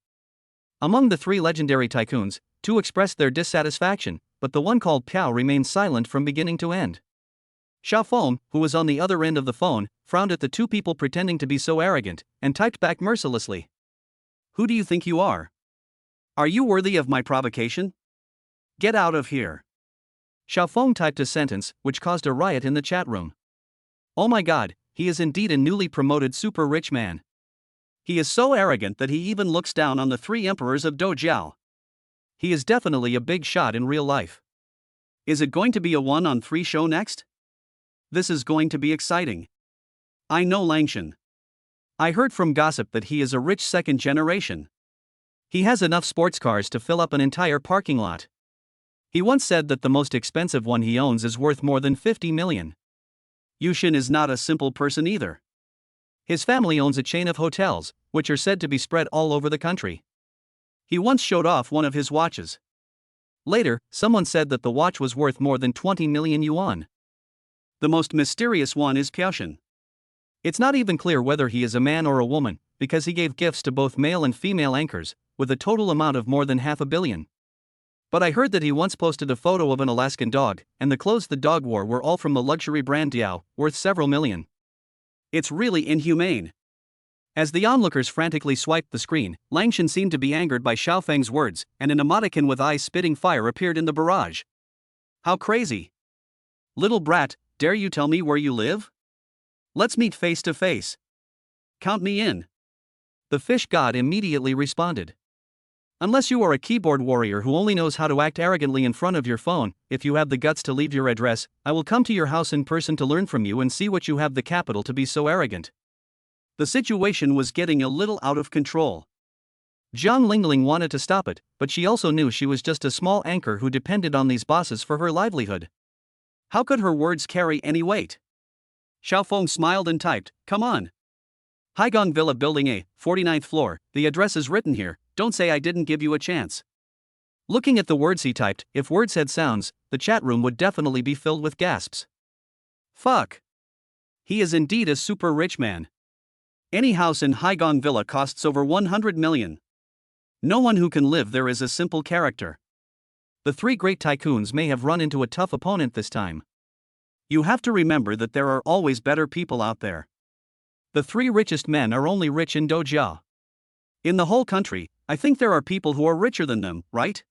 Among the three legendary tycoons, two expressed their dissatisfaction, but the one called Piao remained silent from beginning to end. Xiaofeng, who was on the other end of the phone, frowned at the two people pretending to be so arrogant, and typed back mercilessly. Who do you think you are? Are you worthy of my provocation? Get out of here. Xiaofeng typed a sentence, which caused a riot in the chat room. Oh my god, he is indeed a newly promoted super rich man. He is so arrogant that he even looks down on the three emperors of Dojiao. He is definitely a big shot in real life. Is it going to be a 1-on-3 show next? This is going to be exciting. I know Langshan. I heard from gossip that he is a rich second generation. He has enough sports cars to fill up an entire parking lot. He once said that the most expensive one he owns is worth more than 50 million. Yushin is not a simple person either. His family owns a chain of hotels, which are said to be spread all over the country. He once showed off one of his watches. Later, someone said that the watch was worth more than 20 million yuan. The most mysterious one is Piaoshin. It's not even clear whether he is a man or a woman, because he gave gifts to both male and female anchors, with a total amount of more than 500 million. But I heard that he once posted a photo of an Alaskan dog, and the clothes the dog wore were all from the luxury brand Diao, worth several million. It's really inhumane. As the onlookers frantically swiped the screen, Langshan seemed to be angered by Xiaofeng's words, and an emoticon with eyes spitting fire appeared in the barrage. How crazy! Little brat, dare you tell me where you live? Let's meet face to face. Count me in. The fish god immediately responded. Unless you are a keyboard warrior who only knows how to act arrogantly in front of your phone, if you have the guts to leave your address, I will come to your house in person to learn from you and see what you have the capital to be so arrogant. The situation was getting a little out of control. Zhang Lingling wanted to stop it, but she also knew she was just a small anchor who depended on these bosses for her livelihood. How could her words carry any weight? Xiaofeng smiled and typed, "Come on. Haigong Villa Building A, 49th floor, the address is written here, don't say I didn't give you a chance." Looking at the words he typed, if words had sounds, the chat room would definitely be filled with gasps. Fuck. He is indeed a super rich man. Any house in Haigong Villa costs over 100 million. No one who can live there is a simple character. The three great tycoons may have run into a tough opponent this time. You have to remember that there are always better people out there. The three richest men are only rich in Dojia. In the whole country, I think there are people who are richer than them, right?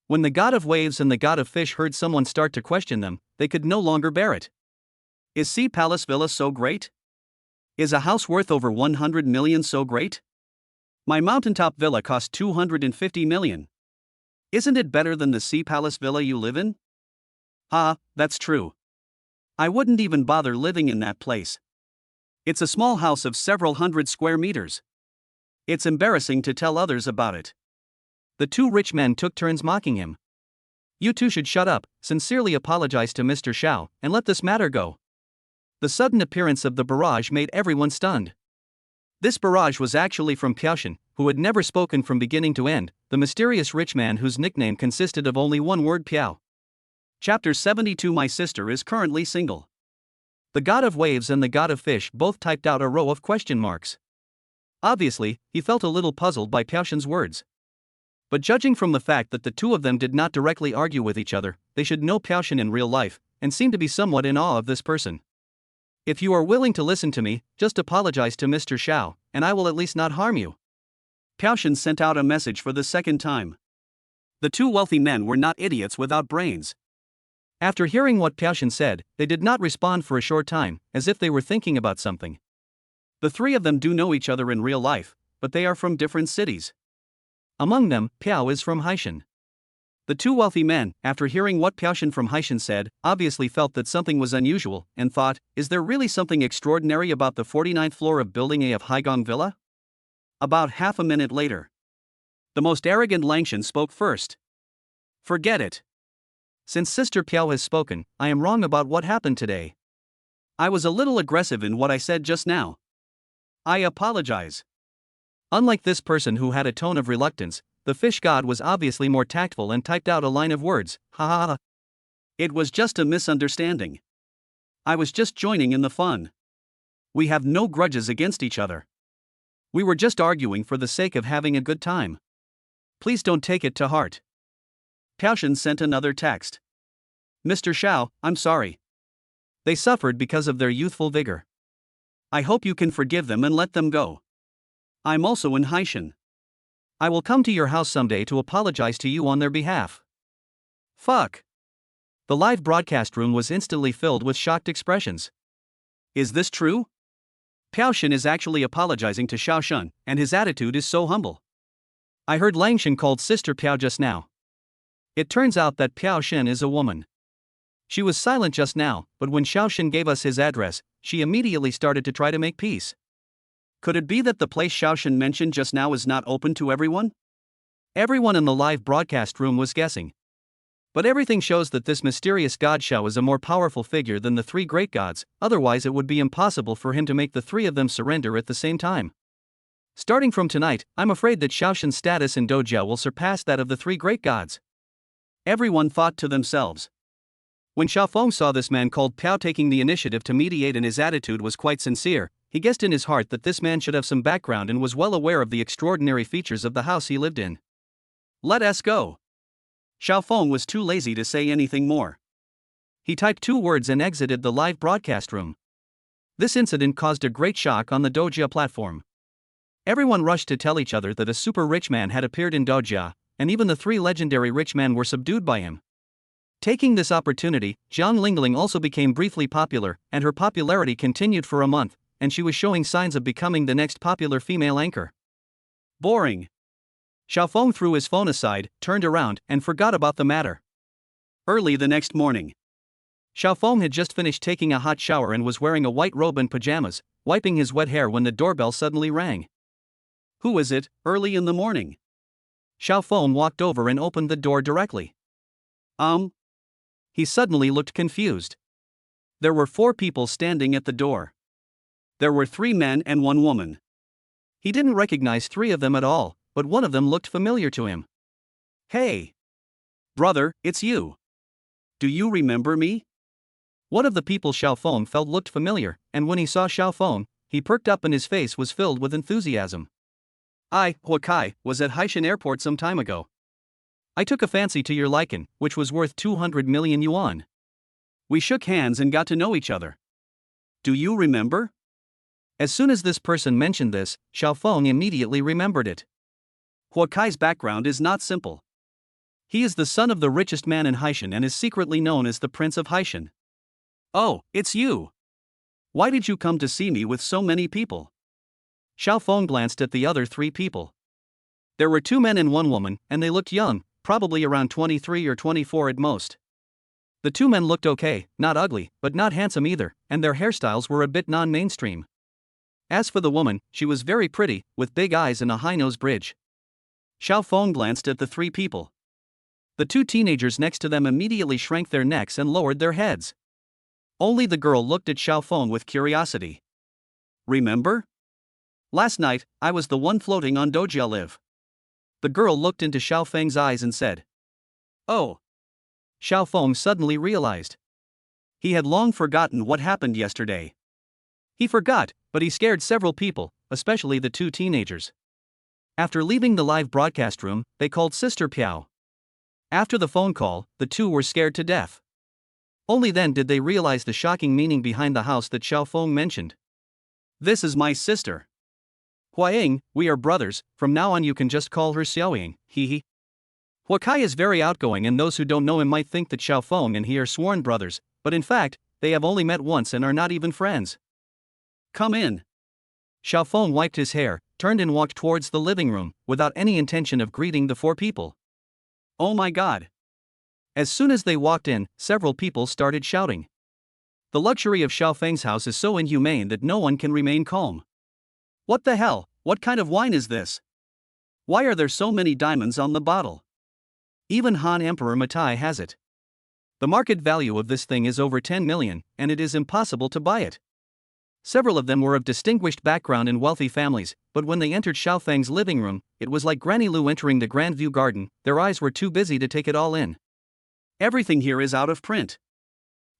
When the god of waves and the god of fish heard someone start to question them, they could no longer bear it. Is Sea Palace Villa so great? Is a house worth over 100 million so great? My mountaintop villa cost 250 million. Isn't it better than the Sea Palace Villa you live in? Ah, that's true. I wouldn't even bother living in that place. It's a small house of several hundred square meters. It's embarrassing to tell others about it. The two rich men took turns mocking him. You two should shut up, sincerely apologize to Mr. Xiao, and let this matter go. The sudden appearance of the barrage made everyone stunned. This barrage was actually from Piaoshan, who had never spoken from beginning to end, the mysterious rich man whose nickname consisted of only one word: Piao. Chapter 72. My sister is currently single. The god of waves and the god of fish both typed out a row of question marks. Obviously, he felt a little puzzled by Piaoshan's words. But judging from the fact that the two of them did not directly argue with each other, they should know Piaoshan in real life, and seem to be somewhat in awe of this person. If you are willing to listen to me, just apologize to Mr. Xiao, and I will at least not harm you. Piaoshan sent out a message for the second time. The two wealthy men were not idiots without brains. After hearing what Piaoshan said, they did not respond for a short time, as if they were thinking about something. The three of them do know each other in real life, but they are from different cities. Among them, Piao is from Haishan. The two wealthy men, after hearing what Piaoshan from Haishan said, obviously felt that something was unusual, and thought, is there really something extraordinary about the 49th floor of Building A of Haigong Villa? About half a minute later, the most arrogant Langshan spoke first. Forget it. Since Sister Piao has spoken, I am wrong about what happened today. I was a little aggressive in what I said just now. I apologize. Unlike this person who had a tone of reluctance, the fish god was obviously more tactful and typed out a line of words, ha ha ha. It was just a misunderstanding. I was just joining in the fun. We have no grudges against each other. We were just arguing for the sake of having a good time. Please don't take it to heart. Piaoshan sent another text. Mr. Xiao, I'm sorry. They suffered because of their youthful vigor. I hope you can forgive them and let them go. I'm also in Haishan. I will come to your house someday to apologize to you on their behalf. Fuck. The live broadcast room was instantly filled with shocked expressions. Is this true? Piaoshan is actually apologizing to Xiaoshan, and his attitude is so humble. I heard Langshan called Sister Piao just now. It turns out that Piaoshan is a woman. She was silent just now, but when Xiaoshan gave us his address, she immediately started to try to make peace. Could it be that the place Xiaoshan mentioned just now is not open to everyone? Everyone in the live broadcast room was guessing. But everything shows that this mysterious god Xiao is a more powerful figure than the three great gods, otherwise it would be impossible for him to make the three of them surrender at the same time. Starting from tonight, I'm afraid that Xiaoshan's status in Dojia will surpass that of the three great gods. Everyone thought to themselves. When Xiaofeng saw this man called Piao taking the initiative to mediate and his attitude was quite sincere, he guessed in his heart that this man should have some background and was well aware of the extraordinary features of the house he lived in. Let us go. Xiaofeng was too lazy to say anything more. He typed 2 words and exited the live broadcast room. This incident caused a great shock on the Dojia platform. Everyone rushed to tell each other that a super rich man had appeared in Dojia, and even the 3 legendary rich men were subdued by him. Taking this opportunity, Jiang Lingling also became briefly popular, and her popularity continued for a month, and she was showing signs of becoming the next popular female anchor. Boring. Xiaofeng threw his phone aside, turned around, and forgot about the matter. Early the next morning, Xiaofeng had just finished taking a hot shower and was wearing a white robe and pajamas, wiping his wet hair when the doorbell suddenly rang. Who is it, early in the morning? Xiaofeng walked over and opened the door directly. He suddenly looked confused. There were 4 people standing at the door. There were 3 men and 1 woman. He didn't recognize 3 of them at all, but one of them looked familiar to him. Hey! Brother, it's you. Do you remember me? One of the people Xiaofeng felt looked familiar, and when he saw Xiaofeng, he perked up and his face was filled with enthusiasm. I, Huakai, was at Haishan Airport some time ago. I took a fancy to your lichen, which was worth 200 million yuan. We shook hands and got to know each other. Do you remember? As soon as this person mentioned this, Xiaofeng immediately remembered it. Hua Kai's background is not simple. He is the son of the richest man in Haishan and is secretly known as the Prince of Haishan. Oh, it's you. Why did you come to see me with so many people? Xiaofeng glanced at the other 3 people. There were 2 men and 1 woman, and they looked young, probably around 23 or 24 at most. The 2 men looked okay, not ugly, but not handsome either, and their hairstyles were a bit non-mainstream. As for the woman, she was very pretty, with big eyes and a high nose bridge. Xiaofeng glanced at the 3 people. The 2 teenagers next to them immediately shrank their necks and lowered their heads. Only the girl looked at Xiaofeng with curiosity. Remember? Last night, I was the one floating on Dojia Live. The girl looked into Xiaofeng's eyes and said. Oh. Xiaofeng suddenly realized. He had long forgotten what happened yesterday. He forgot, but he scared several people, especially the 2 teenagers. After leaving the live broadcast room, they called Sister Piao. After the phone call, the 2 were scared to death. Only then did they realize the shocking meaning behind the house that Xiaofeng mentioned. This is my sister. Huaying, we are brothers, from now on you can just call her Xiaoying, hee. Hua Kai is very outgoing and those who don't know him might think that Xiaofeng and he are sworn brothers, but in fact, they have only met once and are not even friends. Come in. Xiaofeng wiped his hair, turned and walked towards the living room, without any intention of greeting the 4 people. Oh my god. As soon as they walked in, several people started shouting. The luxury of Xiaofeng's house is so inhumane that no one can remain calm. What the hell, what kind of wine is this? Why are there so many diamonds on the bottle? Even Han Emperor Matai has it. The market value of this thing is over 10 million, and it is impossible to buy it. Several of them were of distinguished background in wealthy families, but when they entered Xiaofeng's living room, it was like Granny Lu entering the Grand View Garden, their eyes were too busy to take it all in. Everything here is out of print.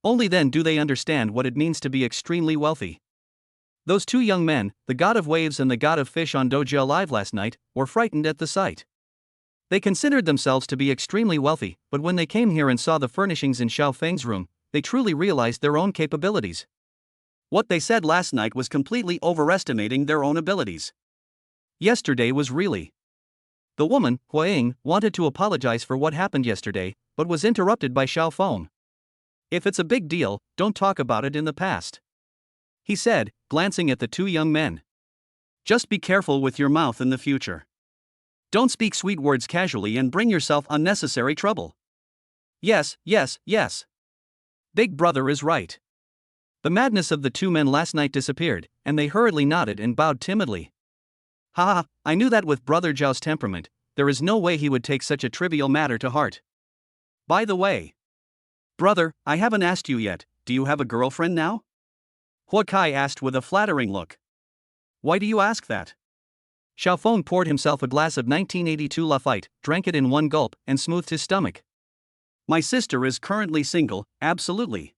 Only then do they understand what it means to be extremely wealthy. Those 2 young men, the god of waves and the god of fish on Dojia Live last night, were frightened at the sight. They considered themselves to be extremely wealthy, but when they came here and saw the furnishings in Xiaofeng's room, they truly realized their own capabilities. What they said last night was completely overestimating their own abilities. Yesterday was really. The woman, Huaying, wanted to apologize for what happened yesterday, but was interrupted by Xiaofeng. If it's a big deal, don't talk about it in the past. He said, glancing at the 2 young men. Just be careful with your mouth in the future. Don't speak sweet words casually and bring yourself unnecessary trouble. Yes. Big brother is right. The madness of the 2 men last night disappeared, and they hurriedly nodded and bowed timidly. Haha, I knew that with Brother Zhao's temperament, there is no way he would take such a trivial matter to heart. By the way. Brother, I haven't asked you yet, do you have a girlfriend now? Hua Kai asked with a flattering look. Why do you ask that? Xiaofeng poured himself a glass of 1982 Lafite, drank it in one gulp, and smoothed his stomach. My sister is currently single, absolutely.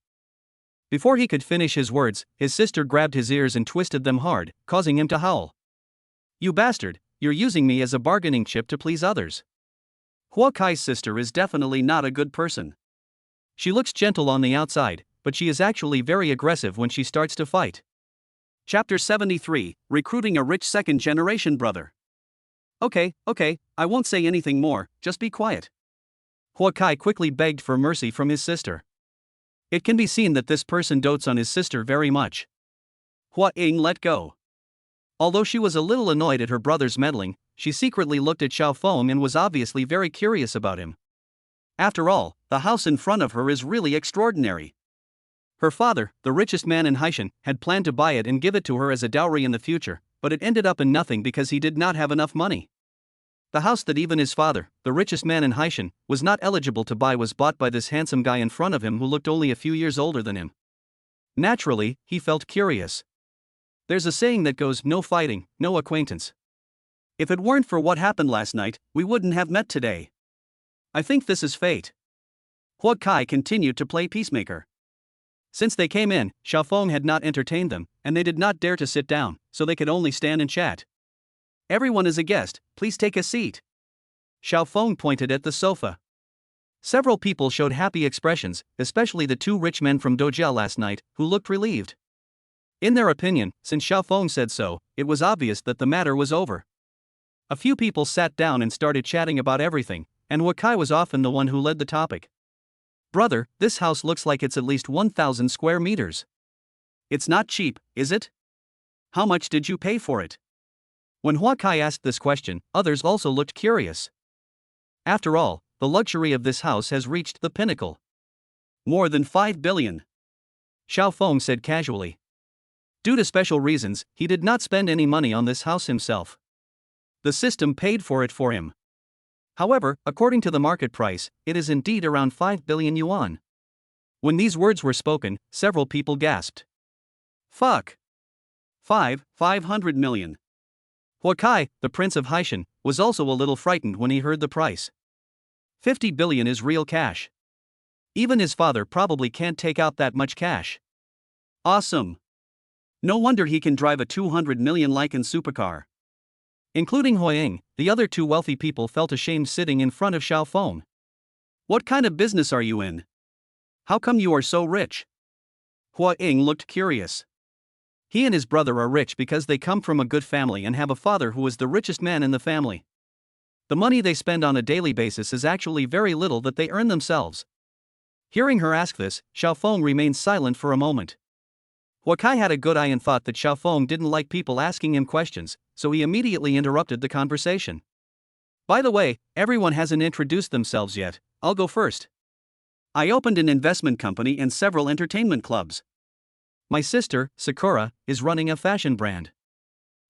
Before he could finish his words, his sister grabbed his ears and twisted them hard, causing him to howl. You bastard, you're using me as a bargaining chip to please others. Hua Kai's sister is definitely not a good person. She looks gentle on the outside, but she is actually very aggressive when she starts to fight. Chapter 73, Recruiting a Rich Second-Generation Brother. Okay, I won't say anything more, just be quiet. Hua Kai quickly begged for mercy from his sister. It can be seen that this person dotes on his sister very much. Hua Ying let go. Although she was a little annoyed at her brother's meddling, she secretly looked at Xiaofeng and was obviously very curious about him. After all, the house in front of her is really extraordinary. Her father, the richest man in Haishan, had planned to buy it and give it to her as a dowry in the future, but it ended up in nothing because he did not have enough money. The house that even his father, the richest man in Haishan, was not eligible to buy was bought by this handsome guy in front of him who looked only a few years older than him. Naturally, he felt curious. There's a saying that goes, no fighting, no acquaintance. If it weren't for what happened last night, we wouldn't have met today. I think this is fate. Hua Kai continued to play peacemaker. Since they came in, Xiaofeng had not entertained them, and they did not dare to sit down, so they could only stand and chat. Everyone is a guest, please take a seat. Xiaofeng pointed at the sofa. Several people showed happy expressions, especially the two rich men from Dojia last night, who looked relieved. In their opinion, since Xiaofeng said so, it was obvious that the matter was over. A few people sat down and started chatting about everything, and Wakai was often the one who led the topic. Brother, this house looks like it's at least 1,000 square meters. It's not cheap, is it? How much did you pay for it? When Huakai asked this question, others also looked curious. After all, the luxury of this house has reached the pinnacle. More than 5 billion. Xiaofeng said casually. Due to special reasons, he did not spend any money on this house himself. The system paid for it for him. However, according to the market price, it is indeed around 5 billion yuan. When these words were spoken, several people gasped. Fuck! 500 million. Huakai, the prince of Haishan, was also a little frightened when he heard the price. 50 billion is real cash. Even his father probably can't take out that much cash. Awesome. No wonder he can drive a 200 million Lycan supercar. Including Huaying, the other two wealthy people felt ashamed sitting in front of Xiaofeng. What kind of business are you in? How come you are so rich? Huaying looked curious. He and his brother are rich because they come from a good family and have a father who is the richest man in the family. The money they spend on a daily basis is actually very little that they earn themselves. Hearing her ask this, Xiaofeng remained silent for a moment. Huakai had a good eye and thought that Xiaofeng didn't like people asking him questions, so he immediately interrupted the conversation. By the way, everyone hasn't introduced themselves yet. I'll go first. I opened an investment company and several entertainment clubs. My sister, Sakura, is running a fashion brand.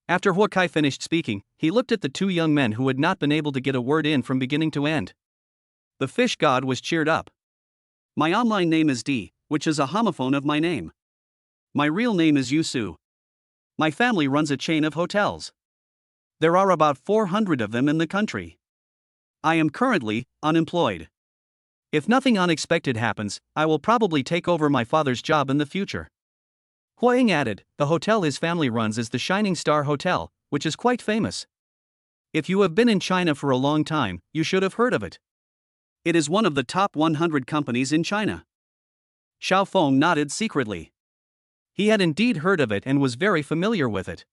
After Huakai finished speaking, he looked at the two young men who had not been able to get a word in from beginning to end. The fish god was cheered up. My online name is D, which is a homophone of my name. My real name is Yusu. My family runs a chain of hotels. There are about 400 of them in the country. I am currently unemployed. If nothing unexpected happens, I will probably take over my father's job in the future. Huaying added, the hotel his family runs is the Shining Star Hotel, which is quite famous. If you have been in China for a long time, you should have heard of it. It is one of the top 100 companies in China. Xiaofeng nodded secretly. He had indeed heard of it and was very familiar with it.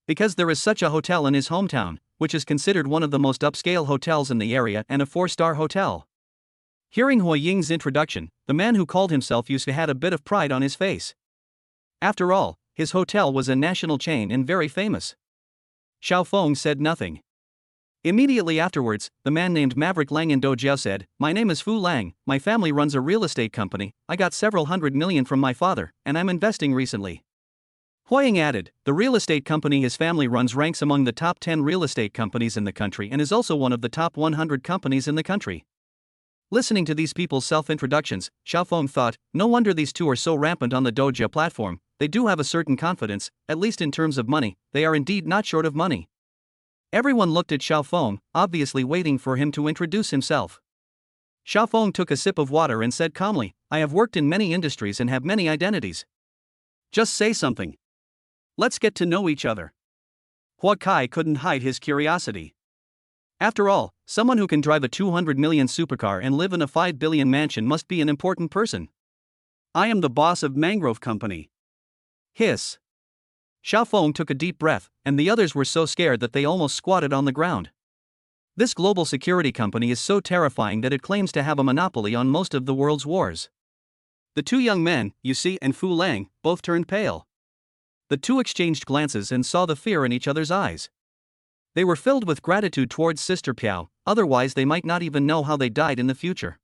Because there is such a hotel in his hometown, which is considered one of the most upscale hotels in the area and a 4-star hotel. Hearing Huaying's introduction, the man who called himself Yusu had a bit of pride on his face. After all, his hotel was a national chain and very famous. Xiaofeng said nothing. Immediately afterwards, the man named Maverick Lang in Dojiao said, My name is Fu Lang, my family runs a real estate company, I got several hundred million from my father, and I'm investing recently. Huaying added, the real estate company his family runs ranks among the top 10 real estate companies in the country and is also one of the top 100 companies in the country. Listening to these people's self-introductions, Xiaofeng thought, no wonder these two are so rampant on the Dojiao platform, they do have a certain confidence, at least in terms of money, they are indeed not short of money. Everyone looked at Xiaofeng, obviously waiting for him to introduce himself. Xiaofeng took a sip of water and said calmly, I have worked in many industries and have many identities. Just say something. Let's get to know each other. Huakai couldn't hide his curiosity. After all, someone who can drive a 200 million supercar and live in a 5 billion mansion must be an important person. I am the boss of Mangrove Company. Hiss. Xiaofeng took a deep breath, and the others were so scared that they almost squatted on the ground. This global security company is so terrifying that it claims to have a monopoly on most of the world's wars. The two young men, Yusi and Fu Lang, both turned pale. The two exchanged glances and saw the fear in each other's eyes. They were filled with gratitude towards Sister Piao, otherwise they might not even know how they died in the future.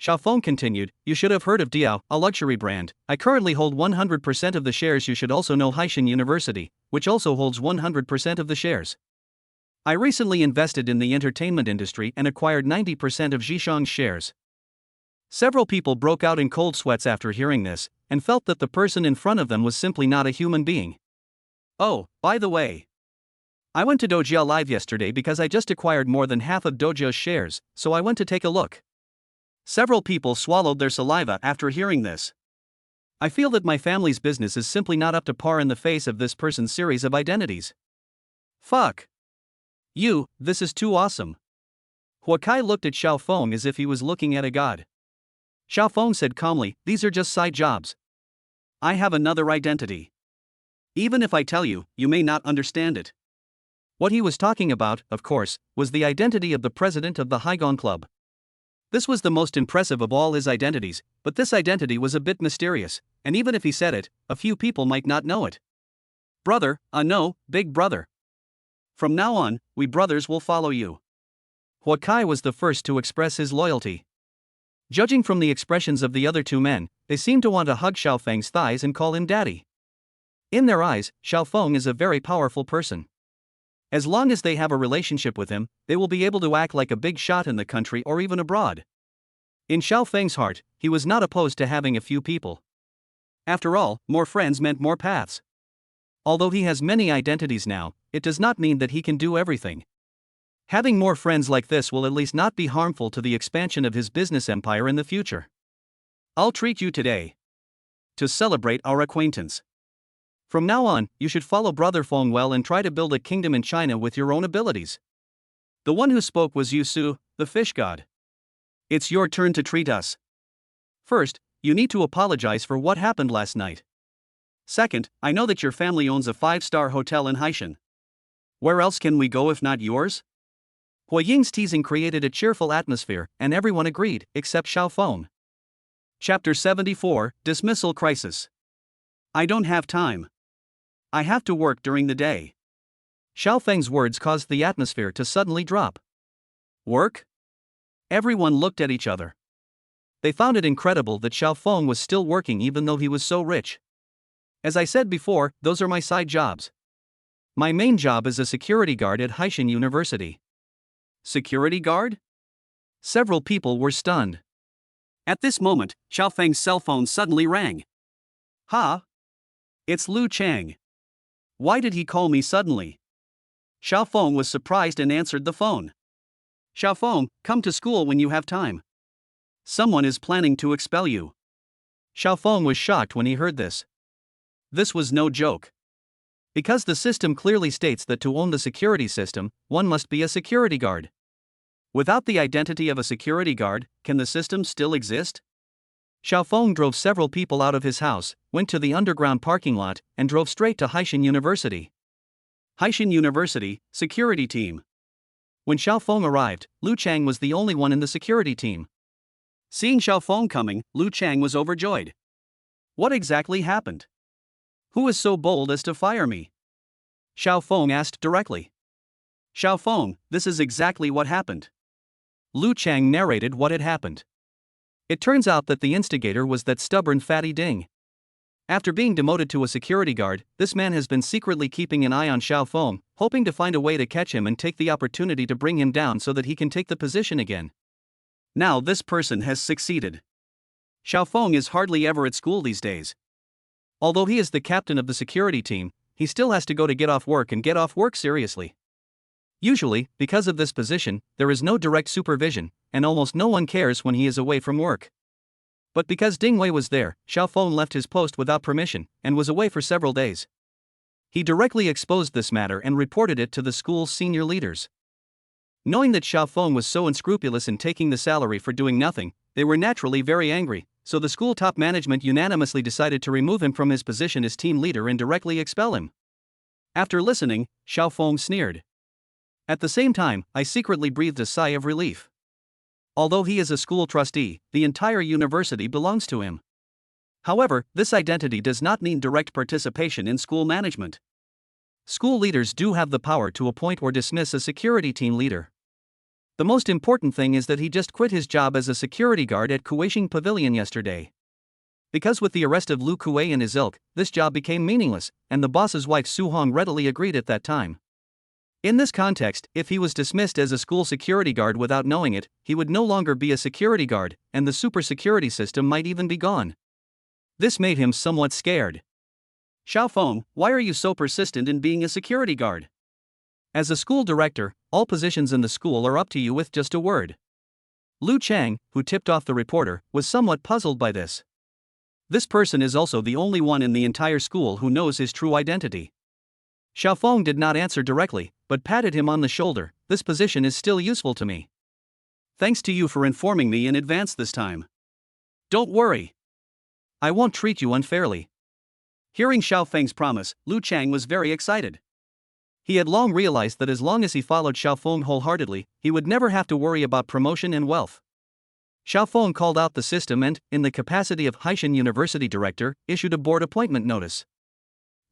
Xiaofeng continued, you should have heard of Diao, a luxury brand. I currently hold 100% of the shares. You should also know Haishan University, which also holds 100% of the shares. I recently invested in the entertainment industry and acquired 90% of Zhishang's shares. Several people broke out in cold sweats after hearing this, and felt that the person in front of them was simply not a human being. Oh, by the way, I went to Dojiao Live yesterday because I just acquired more than half of Dojiao's shares, so I went to take a look. Several people swallowed their saliva after hearing this. I feel that my family's business is simply not up to par in the face of this person's series of identities. Fuck. You, this is too awesome. Huakai looked at Xiao Feng as if he was looking at a god. Xiao Feng said calmly, "These are just side jobs. I have another identity. Even if I tell you, you may not understand it." What he was talking about, of course, was the identity of the president of the Haigong Club. This was the most impressive of all his identities, but this identity was a bit mysterious, and even if he said it, a few people might not know it. "Brother, no, big brother. From now on, we brothers will follow you." Huakai was the first to express his loyalty. Judging from the expressions of the other two men, they seemed to want to hug Xiao Feng's thighs and call him daddy. In their eyes, Xiao Feng is a very powerful person. As long as they have a relationship with him, they will be able to act like a big shot in the country or even abroad. In Xiao Feng's heart, he was not opposed to having a few people. After all, more friends meant more paths. Although he has many identities now, it does not mean that he can do everything. Having more friends like this will at least not be harmful to the expansion of his business empire in the future. "I'll treat you today to celebrate our acquaintance. From now on, you should follow Brother Feng well and try to build a kingdom in China with your own abilities." The one who spoke was Yu Su, the fish god. "It's your turn to treat us. First, you need to apologize for what happened last night. Second, I know that your family owns a 5-star hotel in Haishan. Where else can we go if not yours?" Hua Ying's teasing created a cheerful atmosphere, and everyone agreed, except Xiao Feng. Chapter 74, Dismissal Crisis. "I don't have time. I have to work during the day." Xiao Feng's words caused the atmosphere to suddenly drop. Work? Everyone looked at each other. They found it incredible that Xiao Feng was still working even though he was so rich. "As I said before, those are my side jobs. My main job is a security guard at Haishan University." Security guard? Several people were stunned. At this moment, Xiao Feng's cell phone suddenly rang. "Ha! It's Lu Chang. Why did he call me suddenly?" Xiao Feng was surprised and answered the phone. "Xiao Feng, come to school when you have time. Someone is planning to expel you." Xiao Feng was shocked when he heard this. This was no joke. Because the system clearly states that to own the security system, one must be a security guard. Without the identity of a security guard, can the system still exist? Xiao Feng drove several people out of his house, went to the underground parking lot, and drove straight to Haishan University. Haishan University, security team. When Xiao Feng arrived, Lu Chang was the only one in the security team. Seeing Xiao Feng coming, Lu Chang was overjoyed. "What exactly happened? Who is so bold as to fire me?" Xiao Feng asked directly. "Xiao Feng, this is exactly what happened." Lu Chang narrated what had happened. It turns out that the instigator was that stubborn fatty Ding. After being demoted to a security guard, this man has been secretly keeping an eye on Xiao Feng, hoping to find a way to catch him and take the opportunity to bring him down so that he can take the position again. Now this person has succeeded. Xiao Feng is hardly ever at school these days. Although he is the captain of the security team, he still has to go to get off work and get off work seriously. Usually, because of this position, there is no direct supervision, and almost no one cares when he is away from work. But because Ding Wei was there, Xiao Feng left his post without permission, and was away for several days. He directly exposed this matter and reported it to the school's senior leaders. Knowing that Xiao Feng was so unscrupulous in taking the salary for doing nothing, they were naturally very angry, so the school top management unanimously decided to remove him from his position as team leader and directly expel him. After listening, Xiao Feng sneered. At the same time, I secretly breathed a sigh of relief. Although he is a school trustee, the entire university belongs to him. However, this identity does not mean direct participation in school management. School leaders do have the power to appoint or dismiss a security team leader. The most important thing is that he just quit his job as a security guard at Kueishing Pavilion yesterday. Because with the arrest of Lu Kuei and his ilk, this job became meaningless, and the boss's wife Su Hong readily agreed at that time. In this context, if he was dismissed as a school security guard without knowing it, he would no longer be a security guard, and the super security system might even be gone. This made him somewhat scared. Xiao Feng, why are you so persistent in being a security guard? As a school director, all positions in the school are up to you with just a word. Lu Chang, who tipped off the reporter, was somewhat puzzled by this. This person is also the only one in the entire school who knows his true identity. Xiao Feng did not answer directly, but patted him on the shoulder. This position is still useful to me. Thanks to you for informing me in advance this time. Don't worry. I won't treat you unfairly. Hearing Xiao Feng's promise, Lu Chang was very excited. He had long realized that as long as he followed Xiao Feng wholeheartedly, he would never have to worry about promotion and wealth. Xiao Feng called out the system and, in the capacity of Haishan University director, issued a board appointment notice.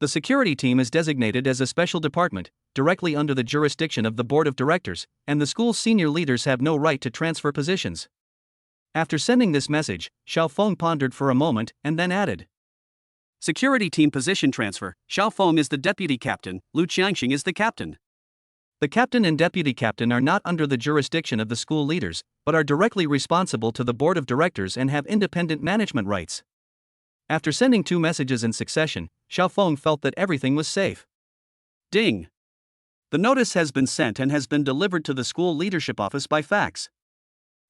The security team is designated as a special department, directly under the jurisdiction of the board of directors, and the school's senior leaders have no right to transfer positions. After sending this message, Xiao Feng pondered for a moment and then added, Security team position transfer, Xiao Feng is the deputy captain, Lu Qiangxing is the captain. The captain and deputy captain are not under the jurisdiction of the school leaders, but are directly responsible to the board of directors and have independent management rights. After sending 2 messages in succession, Xiao Feng felt that everything was safe. Ding! The notice has been sent and has been delivered to the school leadership office by fax.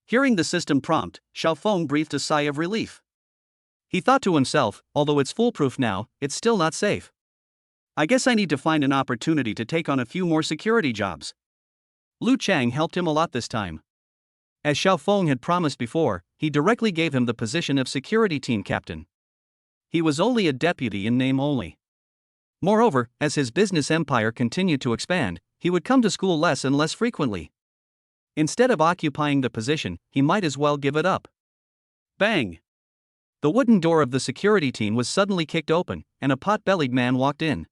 Hearing the system prompt, Xiao Feng breathed a sigh of relief. He thought to himself, although it's foolproof now, it's still not safe. I guess I need to find an opportunity to take on a few more security jobs. Lu Chang helped him a lot this time. As Xiao Feng had promised before, he directly gave him the position of security team captain. He was only a deputy in name only. Moreover, as his business empire continued to expand, he would come to school less and less frequently. Instead of occupying the position, he might as well give it up. Bang! The wooden door of the security team was suddenly kicked open, and a pot-bellied man walked in.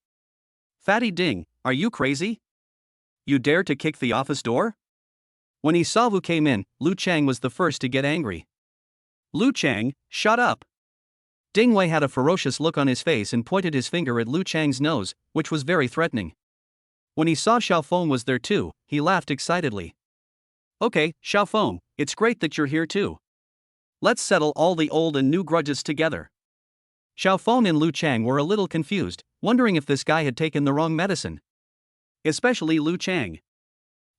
Fatty Ding, are you crazy? You dare to kick the office door? When he saw who came in, Lu Chang was the first to get angry. Lu Chang, shut up! Ding Wei had a ferocious look on his face and pointed his finger at Lu Chang's nose, which was very threatening. When he saw Xiao Feng was there too, he laughed excitedly. Okay, Xiao Feng, it's great that you're here too. Let's settle all the old and new grudges together. Xiao Feng and Lu Chang were a little confused, wondering if this guy had taken the wrong medicine. Especially Lu Chang.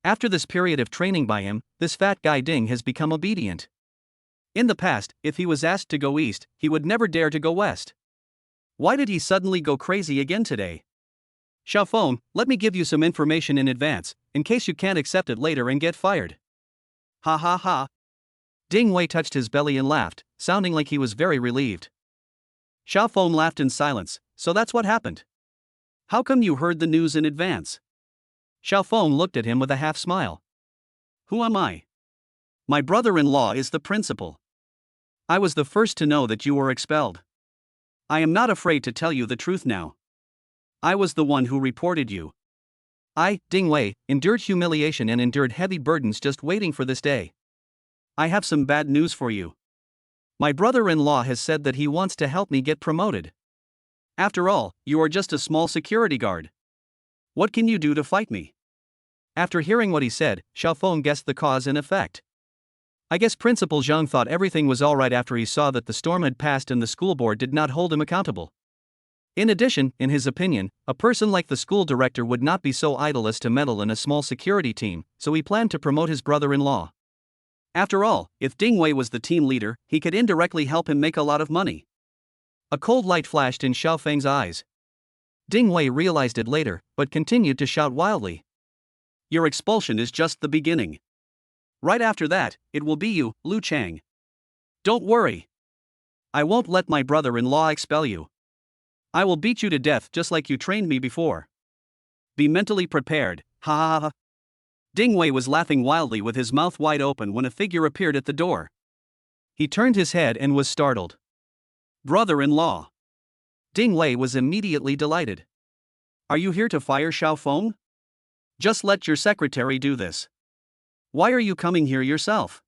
After this period of training by him, this fat guy Ding has become obedient. In the past, if he was asked to go east, he would never dare to go west. Why did he suddenly go crazy again today? Xiao Feng, let me give you some information in advance, in case you can't accept it later and get fired. Ha ha ha. Ding Wei touched his belly and laughed, sounding like he was very relieved. Xiao Feng laughed in silence, so that's what happened. How come you heard the news in advance? Xiao Feng looked at him with a half smile. Who am I? My brother-in-law is the principal. I was the first to know that you were expelled. I am not afraid to tell you the truth now. I was the one who reported you. I, Ding Wei, endured humiliation and endured heavy burdens just waiting for this day. I have some bad news for you. My brother-in-law has said that he wants to help me get promoted. After all, you are just a small security guard. What can you do to fight me? After hearing what he said, Xiao Feng guessed the cause and effect. I guess Principal Zhang thought everything was alright after he saw that the storm had passed and the school board did not hold him accountable. In addition, in his opinion, a person like the school director would not be so idle as to meddle in a small security team, so he planned to promote his brother-in-law. After all, if Ding Wei was the team leader, he could indirectly help him make a lot of money. A cold light flashed in Xiao Feng's eyes. Ding Wei realized it later, but continued to shout wildly. Your expulsion is just the beginning. Right after that, it will be you, Lu Chang. Don't worry. I won't let my brother-in-law expel you. I will beat you to death just like you trained me before. Be mentally prepared, ha ha ha. Ding Wei was laughing wildly with his mouth wide open when a figure appeared at the door. He turned his head and was startled. Brother-in-law. Ding Wei was immediately delighted. Are you here to fire Xiao Feng? Just let your secretary do this. Why are you coming here yourself?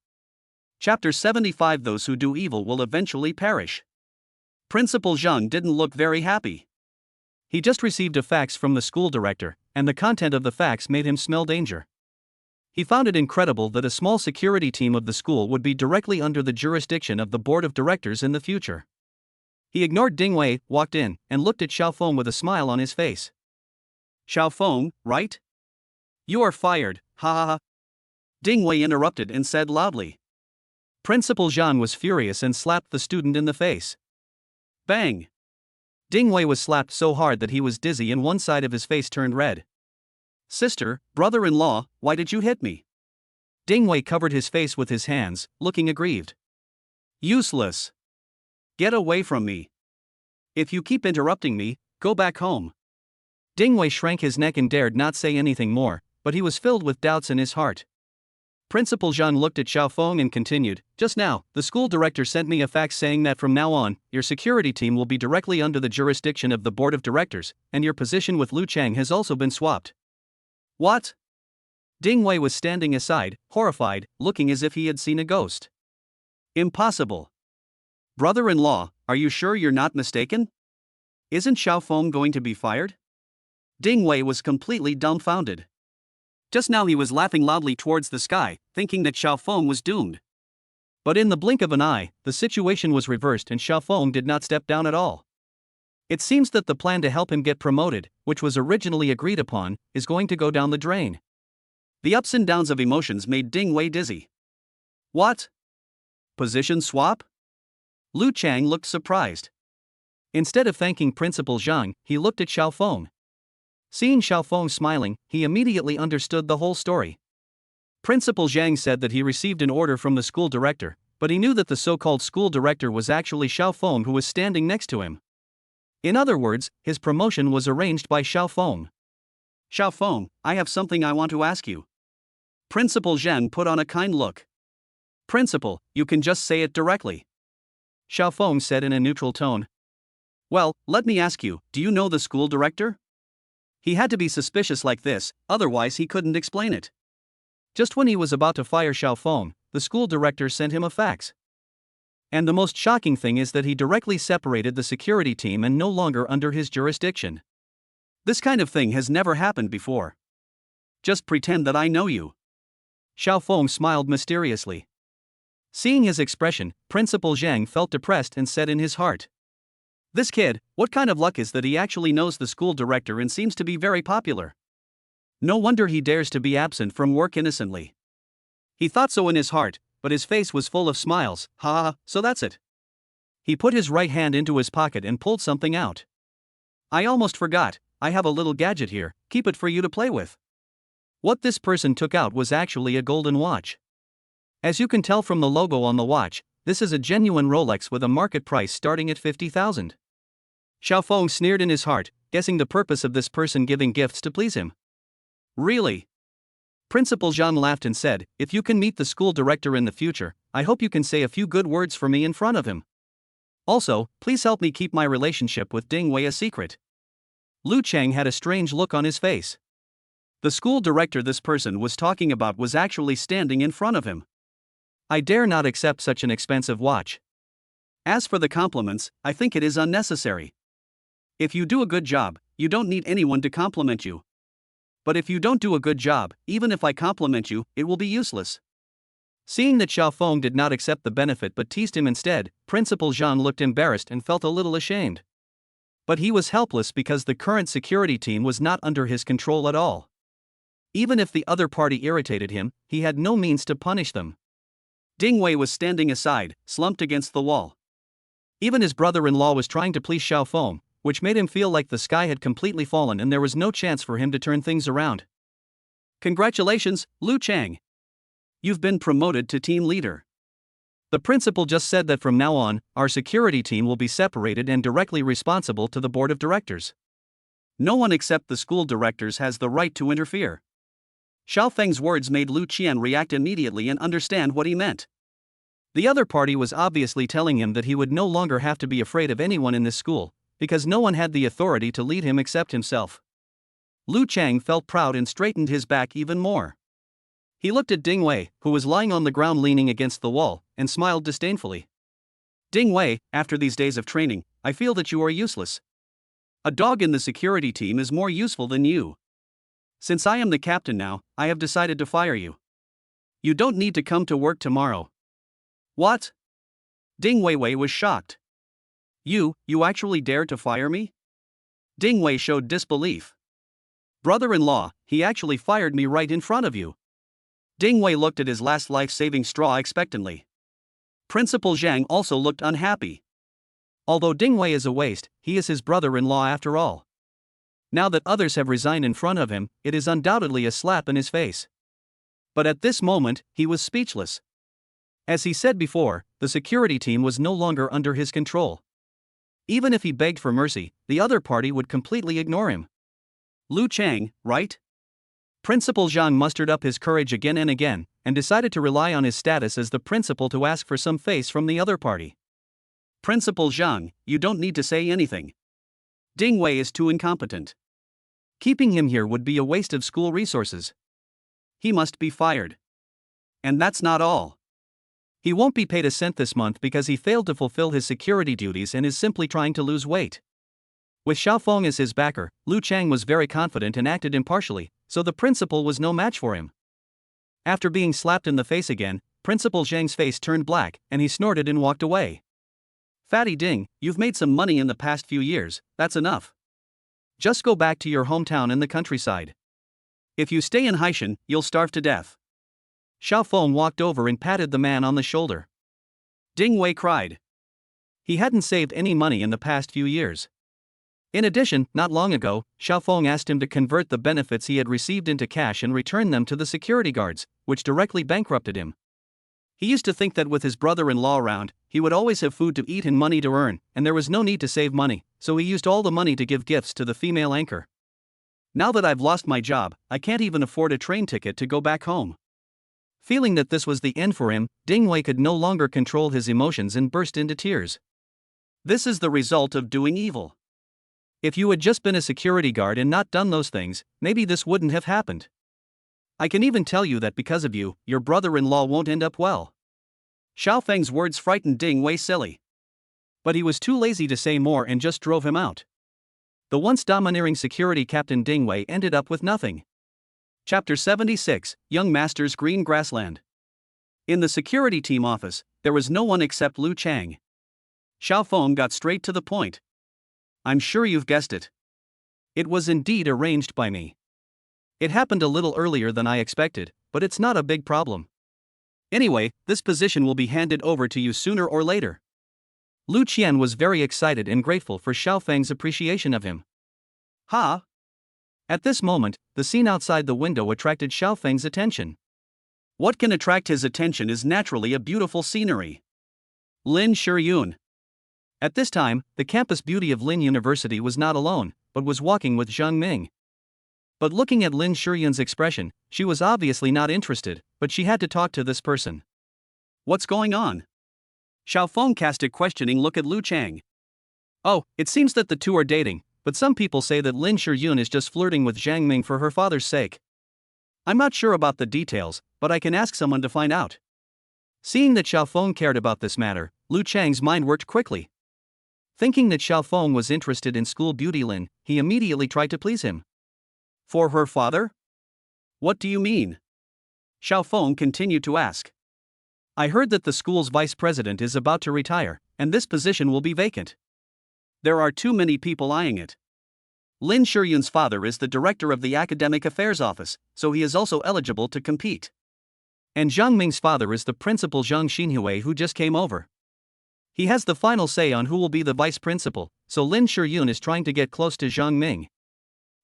Chapter 75 Those who do evil will eventually perish. Principal Zhang didn't look very happy. He just received a fax from the school director, and the content of the fax made him smell danger. He found it incredible that a small security team of the school would be directly under the jurisdiction of the board of directors in the future. He ignored Ding Wei, walked in, and looked at Xiao Feng with a smile on his face. Xiao Feng, right? You are fired, ha ha ha. Ding Wei interrupted and said loudly. Principal Zhang was furious and slapped the student in the face. Bang! Ding Wei was slapped so hard that he was dizzy and one side of his face turned red. Sister, brother-in-law, why did you hit me? Ding Wei covered his face with his hands, looking aggrieved. Useless. Get away from me. If you keep interrupting me, go back home. Ding Wei shrank his neck and dared not say anything more, but he was filled with doubts in his heart. Principal Zhang looked at Xiao Feng and continued, just now, the school director sent me a fax saying that from now on, your security team will be directly under the jurisdiction of the board of directors, and your position with Lu Chang has also been swapped. What? Ding Wei was standing aside, horrified, looking as if he had seen a ghost. Impossible. Brother-in-law, are you sure you're not mistaken? Isn't Xiao Feng going to be fired? Ding Wei was completely dumbfounded. Just now he was laughing loudly towards the sky, thinking that Xiao Feng was doomed. But in the blink of an eye, the situation was reversed and Xiao Feng did not step down at all. It seems that the plan to help him get promoted, which was originally agreed upon, is going to go down the drain. The ups and downs of emotions made Ding Wei dizzy. What? Position swap? Lu Chang looked surprised. Instead of thanking Principal Zhang, he looked at Xiao Feng. Seeing Xiao Feng smiling, he immediately understood the whole story. Principal Zhang said that he received an order from the school director, but he knew that the so-called school director was actually Xiao Feng who was standing next to him. In other words, his promotion was arranged by Xiao Feng. Xiao Feng, I have something I want to ask you. Principal Zhang put on a kind look. Principal, you can just say it directly. Xiao Feng said in a neutral tone. Well, let me ask you, do you know the school director? He had to be suspicious like this, otherwise he couldn't explain it. Just when he was about to fire Xiao Feng, the school director sent him a fax. And the most shocking thing is that he directly separated the security team and no longer under his jurisdiction. This kind of thing has never happened before. Just pretend that I know you. Xiao Feng smiled mysteriously. Seeing his expression, Principal Zhang felt depressed and said in his heart, this kid, what kind of luck is that he actually knows the school director and seems to be very popular? No wonder he dares to be absent from work innocently. He thought so in his heart, but his face was full of smiles. Ha, so that's it. He put his right hand into his pocket and pulled something out. I almost forgot, I have a little gadget here, keep it for you to play with. What this person took out was actually a golden watch. As you can tell from the logo on the watch, this is a genuine Rolex with a market price starting at 50,000. Xiao Feng sneered in his heart, guessing the purpose of this person giving gifts to please him. Really? Principal Zhang laughed and said, if you can meet the school director in the future, I hope you can say a few good words for me in front of him. Also, please help me keep my relationship with Ding Wei a secret. Lu Chang had a strange look on his face. The school director this person was talking about was actually standing in front of him. I dare not accept such an expensive watch. As for the compliments, I think it is unnecessary. If you do a good job, you don't need anyone to compliment you. But if you don't do a good job, even if I compliment you, it will be useless. Seeing that Xiao Feng did not accept the benefit but teased him instead, Principal Zhang looked embarrassed and felt a little ashamed. But he was helpless because the current security team was not under his control at all. Even if the other party irritated him, he had no means to punish them. Ding Wei was standing aside, slumped against the wall. Even his brother-in-law was trying to please Xiao Feng, which made him feel like the sky had completely fallen and there was no chance for him to turn things around. Congratulations, Lu Chang. You've been promoted to team leader. The principal just said that from now on, our security team will be separated and directly responsible to the board of directors. No one except the school directors has the right to interfere. Xiao Feng's words made Lu Qian react immediately and understand what he meant. The other party was obviously telling him that he would no longer have to be afraid of anyone in this school, because no one had the authority to lead him except himself. Lu Chang felt proud and straightened his back even more. He looked at Ding Wei, who was lying on the ground leaning against the wall, and smiled disdainfully. Ding Wei, after these days of training, I feel that you are useless. A dog in the security team is more useful than you. Since I am the captain now, I have decided to fire you. You don't need to come to work tomorrow. What? Ding Wei was shocked. You actually dare to fire me? Ding Wei showed disbelief. Brother-in-law, he actually fired me right in front of you. Ding Wei looked at his last life-saving straw expectantly. Principal Zhang also looked unhappy. Although Ding Wei is a waste, he is his brother-in-law after all. Now that others have resigned in front of him, it is undoubtedly a slap in his face. But at this moment, he was speechless. As he said before, the security team was no longer under his control. Even if he begged for mercy, the other party would completely ignore him. Lu Chang, right? Principal Zhang mustered up his courage again and again, and decided to rely on his status as the principal to ask for some face from the other party. Principal Zhang, you don't need to say anything. Ding Wei is too incompetent. Keeping him here would be a waste of school resources. He must be fired. And that's not all. He won't be paid a cent this month because he failed to fulfill his security duties and is simply trying to lose weight. With Xiaofeng as his backer, Lu Chang was very confident and acted impartially, so the principal was no match for him. After being slapped in the face again, Principal Zhang's face turned black and he snorted and walked away. Fatty Ding, you've made some money in the past few years, that's enough. Just go back to your hometown in the countryside. If you stay in Haishan, you'll starve to death. Xiaofeng walked over and patted the man on the shoulder. Ding Wei cried. He hadn't saved any money in the past few years. In addition, not long ago, Xiaofeng asked him to convert the benefits he had received into cash and return them to the security guards, which directly bankrupted him. He used to think that with his brother-in-law around, he would always have food to eat and money to earn, and there was no need to save money, so he used all the money to give gifts to the female anchor. Now that I've lost my job, I can't even afford a train ticket to go back home. Feeling that this was the end for him, Ding Wei could no longer control his emotions and burst into tears. This is the result of doing evil. If you had just been a security guard and not done those things, maybe this wouldn't have happened. I can even tell you that because of you, your brother-in-law won't end up well. Xiaofeng's words frightened Ding Wei silly. But he was too lazy to say more and just drove him out. The once domineering security captain Ding Wei ended up with nothing. Chapter 76, Young Master's Green Grassland. In the security team office, there was no one except Lu Chang. Xiaofeng got straight to the point. I'm sure you've guessed it. It was indeed arranged by me. It happened a little earlier than I expected, but it's not a big problem. Anyway, this position will be handed over to you sooner or later. Lu Qian was very excited and grateful for Xiaofeng's appreciation of him. Ha! At this moment, the scene outside the window attracted Xiaofeng's attention. What can attract his attention is naturally a beautiful scenery. Lin Shiyun. At this time, the campus beauty of Lin University was not alone, but was walking with Zhang Ming. But looking at Lin Shiyun's expression, she was obviously not interested, but she had to talk to this person. What's going on? Xiaofeng cast a questioning look at Lu Chang. Oh, it seems that the two are dating, but some people say that Lin Shiyun is just flirting with Zhang Ming for her father's sake. I'm not sure about the details, but I can ask someone to find out. Seeing that Xiaofeng cared about this matter, Lu Chang's mind worked quickly. Thinking that Xiaofeng was interested in school beauty Lin, he immediately tried to please him. For her father? What do you mean? Xiaofeng continued to ask. I heard that the school's vice president is about to retire, and this position will be vacant. There are too many people eyeing it. Lin Shiyun's father is the director of the academic affairs office, so he is also eligible to compete. And Zhang Ming's father is the principal Zhang Xinhui who just came over. He has the final say on who will be the vice principal, so Lin Shiyun is trying to get close to Zhang Ming.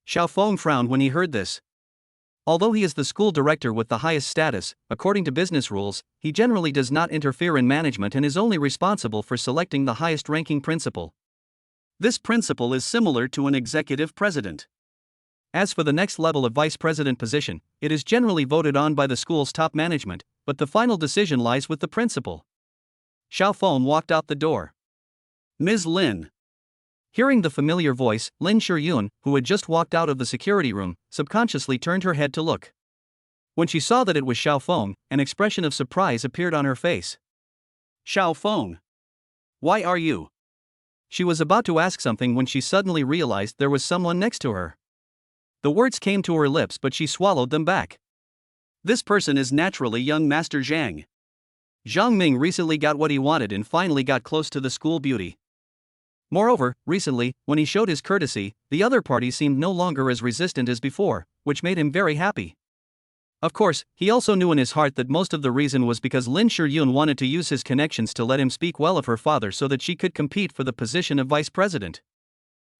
Xiaofeng frowned when he heard this. Although he is the school director with the highest status, according to business rules, he generally does not interfere in management and is only responsible for selecting the highest-ranking principal. This principal is similar to an executive president. As for the next level of vice president position, it is generally voted on by the school's top management, but the final decision lies with the principal. Xiaofeng walked out the door. Ms. Lin. Hearing the familiar voice, Lin Shiyun, who had just walked out of the security room, subconsciously turned her head to look. When she saw that it was Xiaofeng, an expression of surprise appeared on her face. Xiaofeng. Why are you? She was about to ask something when she suddenly realized there was someone next to her. The words came to her lips but she swallowed them back. This person is naturally young Master Zhang. Zhang Ming recently got what he wanted and finally got close to the school beauty. Moreover, recently, when he showed his courtesy, the other party seemed no longer as resistant as before, which made him very happy. Of course, he also knew in his heart that most of the reason was because Lin Shiyun wanted to use his connections to let him speak well of her father so that she could compete for the position of vice president.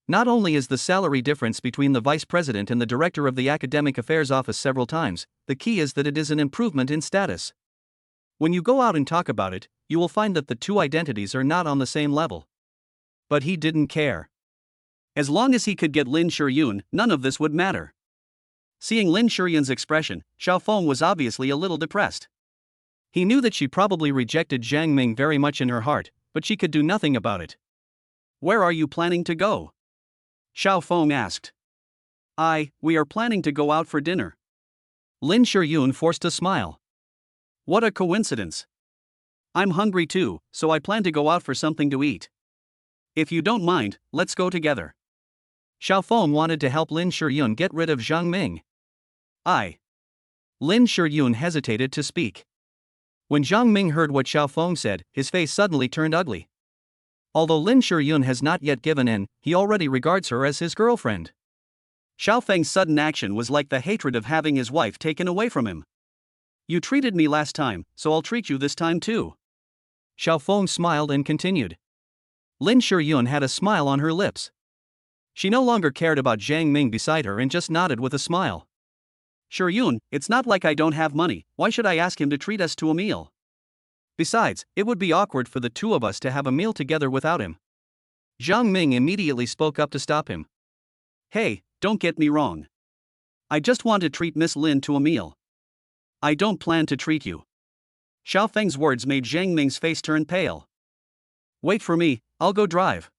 Not only is the salary difference between the vice president and the director of the academic affairs office several times, the key is that it is an improvement in status. When you go out and talk about it, you will find that the two identities are not on the same level. But he didn't care. As long as he could get Lin Shuryun, none of this would matter. Seeing Lin Shuryun's expression, Xiaofeng was obviously a little depressed. He knew that she probably rejected Jiang Ming very much in her heart, but she could do nothing about it. "Where are you planning to go?" Xiaofeng asked. We are planning to go out for dinner." Lin Shuryun forced a smile. "What a coincidence. I'm hungry too, so I plan to go out for something to eat. If you don't mind, let's go together." Xiaofeng wanted to help Lin Shuryun get rid of Jiang Ming. Lin Shuryun hesitated to speak. When Jiang Ming heard what Xiaofeng said, his face suddenly turned ugly. Although Lin Shuryun has not yet given in, he already regards her as his girlfriend. Xiaofeng's sudden action was like the hatred of having his wife taken away from him. "You treated me last time, so I'll treat you this time too." Xiaofeng smiled and continued. Lin Shuryun had a smile on her lips. She no longer cared about Jiang Ming beside her and just nodded with a smile. "Shuryun, it's not like I don't have money, why should I ask him to treat us to a meal? Besides, it would be awkward for the two of us to have a meal together without him." Jiang Ming immediately spoke up to stop him. "Hey, don't get me wrong. I just want to treat Miss Lin to a meal. I don't plan to treat you." Xiaofeng's words made Jiang Ming's face turn pale. "Wait for me, I'll go drive."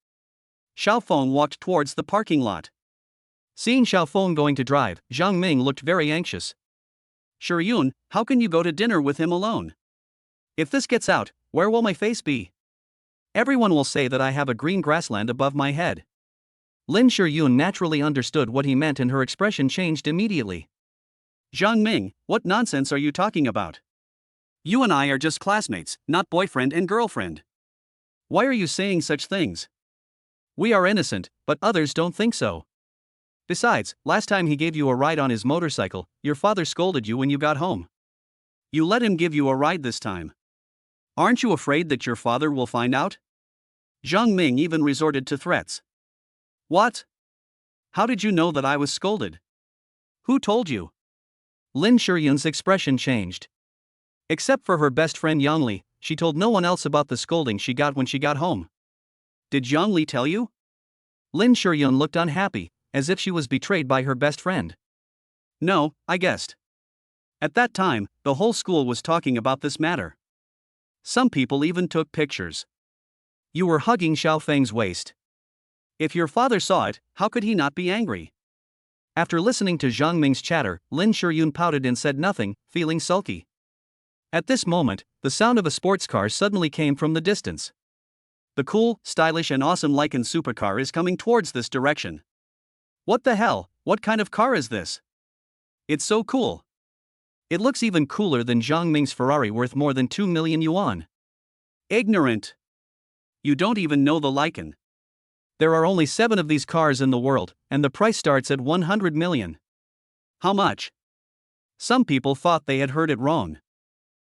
Xiaofeng walked towards the parking lot. Seeing Xiaofeng going to drive, Jiang Ming looked very anxious. "Shuryun, how can you go to dinner with him alone? If this gets out, where will my face be? Everyone will say that I have a green grassland above my head." Lin Shuryun naturally understood what he meant and her expression changed immediately. "Jiang Ming, what nonsense are you talking about? You and I are just classmates, not boyfriend and girlfriend. Why are you saying such things? We are innocent, but others don't think so. Besides, last time he gave you a ride on his motorcycle, your father scolded you when you got home. You let him give you a ride this time. Aren't you afraid that your father will find out?" Jiang Ming even resorted to threats. "What? How did you know that I was scolded? Who told you?" Lin Shuryun's expression changed. Except for her best friend Yangli, she told no one else about the scolding she got when she got home. "Did Yangli tell you?" Lin Shuryun looked unhappy, as if she was betrayed by her best friend. "No, I guessed. At that time, the whole school was talking about this matter. Some people even took pictures. You were hugging Xiaofeng's waist. If your father saw it, how could he not be angry?" After listening to Jiang Ming's chatter, Lin Shuryun pouted and said nothing, feeling sulky. At this moment, the sound of a sports car suddenly came from the distance. The cool, stylish and awesome Lycan supercar is coming towards this direction. "What the hell, what kind of car is this? It's so cool. It looks even cooler than Jiang Ming's Ferrari worth more than 2 million yuan. Ignorant. You don't even know the Lycan. There are only 7 of these cars in the world, and the price starts at 100 million. How much?" Some people thought they had heard it wrong.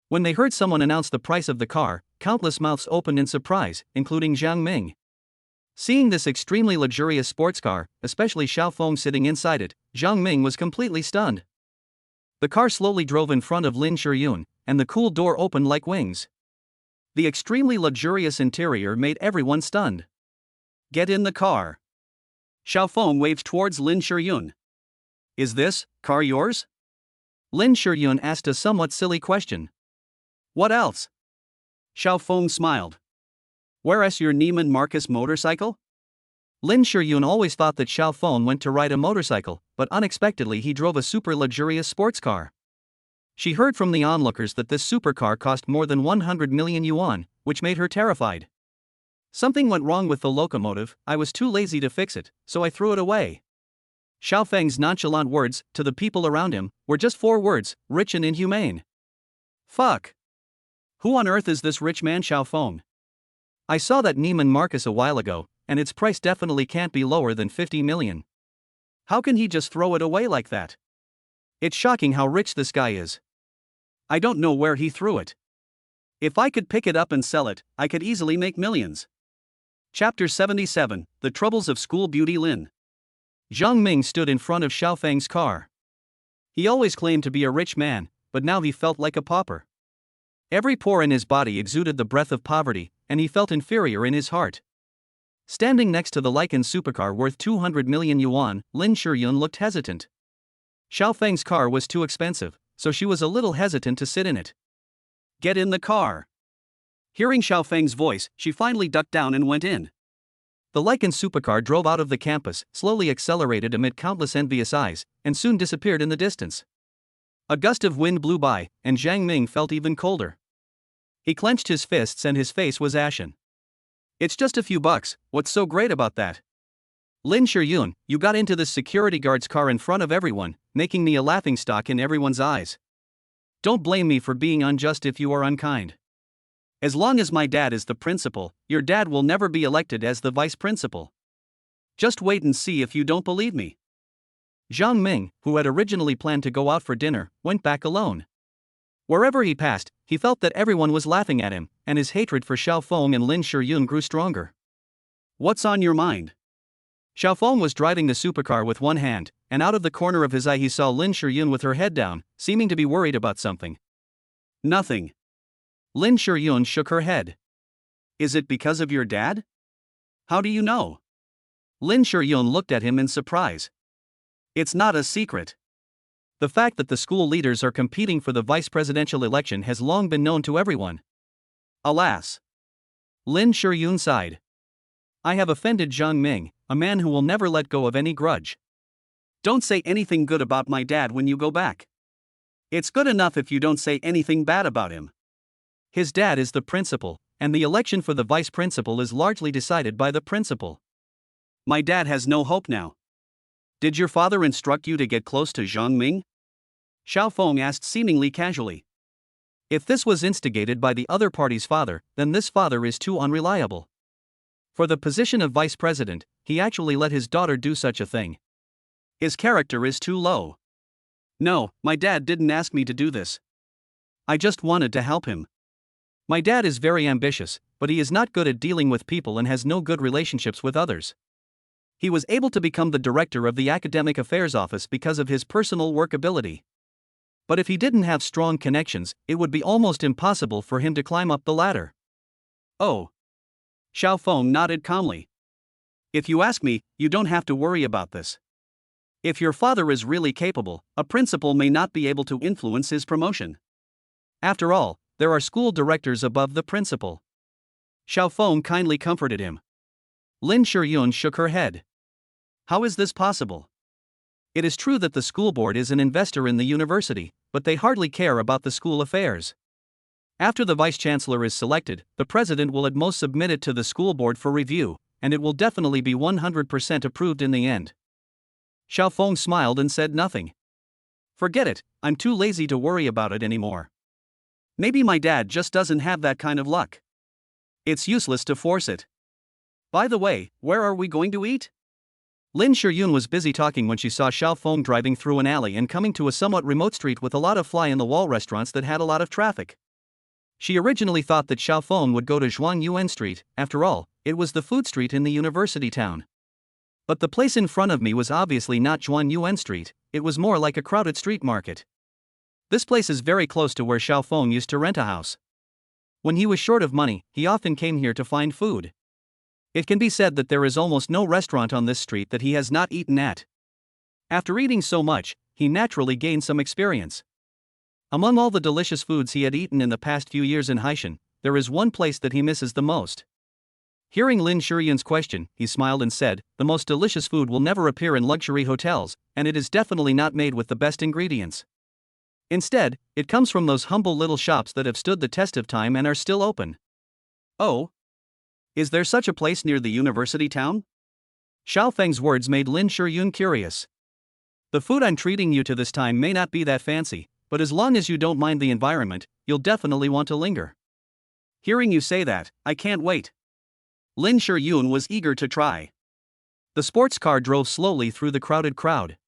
When they heard someone announce the price of the car, countless mouths opened in surprise, including Jiang Ming. Seeing this extremely luxurious sports car, especially Xiaofeng sitting inside it, Jiang Ming was completely stunned. The car slowly drove in front of Lin Shuryun, and the cool door opened like wings. The extremely luxurious interior made everyone stunned. "Get in the car." Xiaofeng waved towards Lin Shuryun. "Is this car yours?" Lin Shuryun asked a somewhat silly question. "What else?" Xiaofeng smiled. "Where's your Neiman Marcus motorcycle?" Lin Shuryun always thought that Xiaofeng went to ride a motorcycle, but unexpectedly he drove a super luxurious sports car. She heard from the onlookers that this supercar cost more than 100 million yuan, which made her terrified. "Something went wrong with the locomotive, I was too lazy to fix it, so I threw it away." Xiaofeng's nonchalant words, to the people around him, were just 4 words, rich and inhumane. Fuck. Who on earth is this rich man Xiaofeng? I saw that Neiman Marcus a while ago, and its price definitely can't be lower than 50 million. How can he just throw it away like that? It's shocking how rich this guy is. I don't know where he threw it. If I could pick it up and sell it, I could easily make millions. Chapter 77, The Troubles of School Beauty Lin. Zhang Ming stood in front of Xiaofeng's car. He always claimed to be a rich man, but now he felt like a pauper. Every pore in his body exuded the breath of poverty, and he felt inferior in his heart. Standing next to the Lycan supercar worth 200 million yuan, Lin Shiyun looked hesitant. Xiaofeng's car was too expensive, so she was a little hesitant to sit in it. "Get in the car." Hearing Xiaofeng's voice, she finally ducked down and went in. The Lycan supercar drove out of the campus, slowly accelerated amid countless envious eyes, and soon disappeared in the distance. A gust of wind blew by, and Zhang Ming felt even colder. He clenched his fists and his face was ashen. "It's just a few bucks, what's so great about that?" "Lin Shiyun, you got into this security guard's car in front of everyone, making me a laughingstock in everyone's eyes. Don't blame me for being unjust if you are unkind. As long as my dad is the principal, your dad will never be elected as the vice principal. Just wait and see if you don't believe me." Zhang Ming, who had originally planned to go out for dinner, went back alone. Wherever he passed, he felt that everyone was laughing at him, and his hatred for Xiaofeng and Lin Shiyun grew stronger. "What's on your mind?" Xiaofeng was driving the supercar with one hand, and out of the corner of his eye he saw Lin Shiyun with her head down, seeming to be worried about something. "Nothing." Lin Shiyun shook her head. "Is it because of your dad? How do you know?" Lin Shiyun looked at him in surprise. "It's not a secret. The fact that the school leaders are competing for the vice presidential election has long been known to everyone." "Alas." Lin Shiyun sighed. "I have offended Zhang Ming, a man who will never let go of any grudge. Don't say anything good about my dad when you go back. It's good enough if you don't say anything bad about him. His dad is the principal, and the election for the vice principal is largely decided by the principal. My dad has no hope now." "Did your father instruct you to get close to Zhang Ming?" Xiaofeng asked seemingly casually. If this was instigated by the other party's father, then this father is too unreliable. For the position of vice president, he actually let his daughter do such a thing. His character is too low. "No, my dad didn't ask me to do this. I just wanted to help him. My dad is very ambitious, but he is not good at dealing with people and has no good relationships with others. He was able to become the director of the Academic Affairs Office because of his personal work ability. But if he didn't have strong connections, it would be almost impossible for him to climb up the ladder." "Oh." Xiaofeng nodded calmly. "If you ask me, you don't have to worry about this. If your father is really capable, a principal may not be able to influence his promotion. After all, there are school directors above the principal." Xiaofeng kindly comforted him. Lin Shiyun shook her head. "How is this possible? It is true that the school board is an investor in the university, but they hardly care about the school affairs. After the vice-chancellor is selected, the president will at most submit it to the school board for review, and it will definitely be 100% approved in the end." Xiaofeng smiled and said nothing. "Forget it, I'm too lazy to worry about it anymore. Maybe my dad just doesn't have that kind of luck. It's useless to force it. By the way, where are we going to eat?" Lin Shiyun was busy talking when she saw Xiaofeng driving through an alley and coming to a somewhat remote street with a lot of fly-in-the-wall restaurants that had a lot of traffic. She originally thought that Xiaofeng would go to Zhuangyuan Street, after all, it was the food street in the university town. But the place in front of me was obviously not Zhuangyuan Street, it was more like a crowded street market. This place is very close to where Xiaofeng used to rent a house. When he was short of money, he often came here to find food. It can be said that there is almost no restaurant on this street that he has not eaten at. After eating so much, he naturally gained some experience. Among all the delicious foods he had eaten in the past few years in Haishan, there is one place that he misses the most. Hearing Lin Shiyun's question, he smiled and said, "The most delicious food will never appear in luxury hotels, and it is definitely not made with the best ingredients. Instead, it comes from those humble little shops that have stood the test of time and are still open." "Oh? Is there such a place near the university town?" Xiaofeng's words made Lin Shiyun curious. "The food I'm treating you to this time may not be that fancy, but as long as you don't mind the environment, you'll definitely want to linger." "Hearing you say that, I can't wait." Lin Shiyun was eager to try. The sports car drove slowly through the crowded crowd.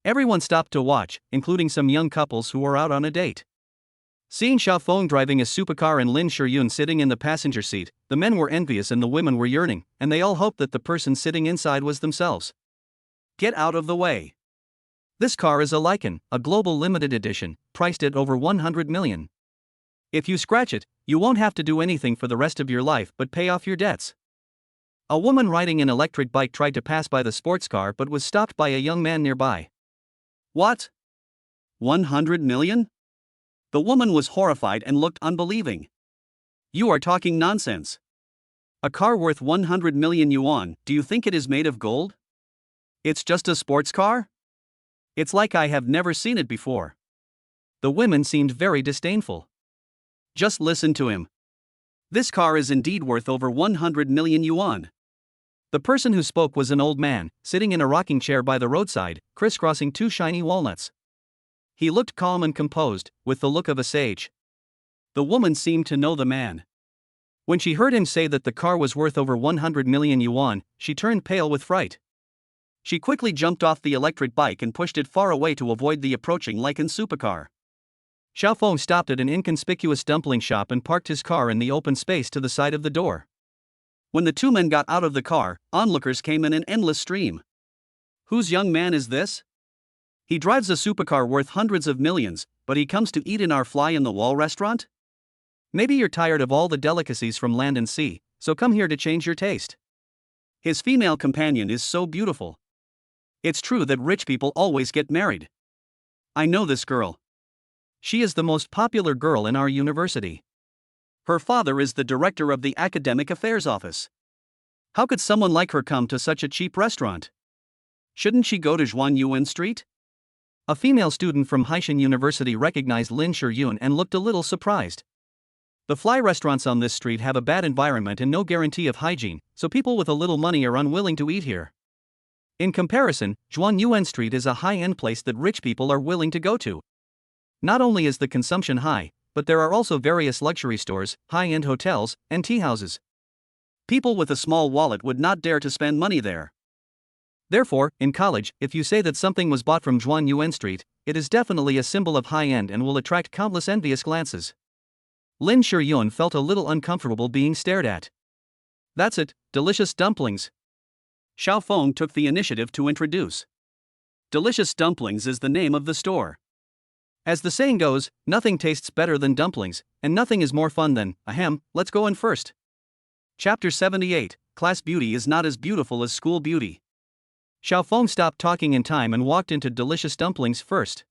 Everyone stopped to watch, including some young couples who were out on a date. Seeing Xiao Feng driving a supercar and Lin Shuryun sitting in the passenger seat, the men were envious and the women were yearning, and they all hoped that the person sitting inside was themselves. Get out of the way. This car is a Lycan, a global limited edition, priced at over 100 million. If you scratch it, you won't have to do anything for the rest of your life but pay off your debts. A woman riding an electric bike tried to pass by the sports car but was stopped by a young man nearby. What? 100 million? The woman was horrified and looked unbelieving. You are talking nonsense. A car worth 100 million yuan, do you think it is made of gold? It's just a sports car? It's like I have never seen it before. The women seemed very disdainful. Just listen to him. This car is indeed worth over 100 million yuan. The person who spoke was an old man, sitting in a rocking chair by the roadside, crisscrossing two shiny walnuts. He looked calm and composed, with the look of a sage. The woman seemed to know the man. When she heard him say that the car was worth over 100 million yuan, she turned pale with fright. She quickly jumped off the electric bike and pushed it far away to avoid the approaching Lycan supercar. Xiao Feng stopped at an inconspicuous dumpling shop and parked his car in the open space to the side of the door. When the two men got out of the car, onlookers came in an endless stream. Whose young man is this? He drives a supercar worth hundreds of millions, but he comes to eat in our fly-in-the-wall restaurant? Maybe you're tired of all the delicacies from land and sea, so come here to change your taste. His female companion is so beautiful. It's true that rich people always get married. I know this girl. She is the most popular girl in our university. Her father is the director of the academic affairs office. How could someone like her come to such a cheap restaurant? Shouldn't she go to Zhuanyuan Street? A female student from Haishan University recognized Lin Shuryun and looked a little surprised. The fly restaurants on this street have a bad environment and no guarantee of hygiene, so people with a little money are unwilling to eat here. In comparison, Zhuanyuan Street is a high-end place that rich people are willing to go to. Not only is the consumption high, but there are also various luxury stores, high-end hotels, and tea houses. People with a small wallet would not dare to spend money there. Therefore, in college, if you say that something was bought from Zhuanyuan Street, it is definitely a symbol of high-end and will attract countless envious glances. Lin Shuryun felt a little uncomfortable being stared at. That's it, delicious dumplings. Xiao Feng took the initiative to introduce. Delicious Dumplings is the name of the store. As the saying goes, nothing tastes better than dumplings, and nothing is more fun than, let's go in first. Chapter 78, Class Beauty is not as beautiful as school beauty. Xiao Feng stopped talking in time and walked into Delicious Dumplings first.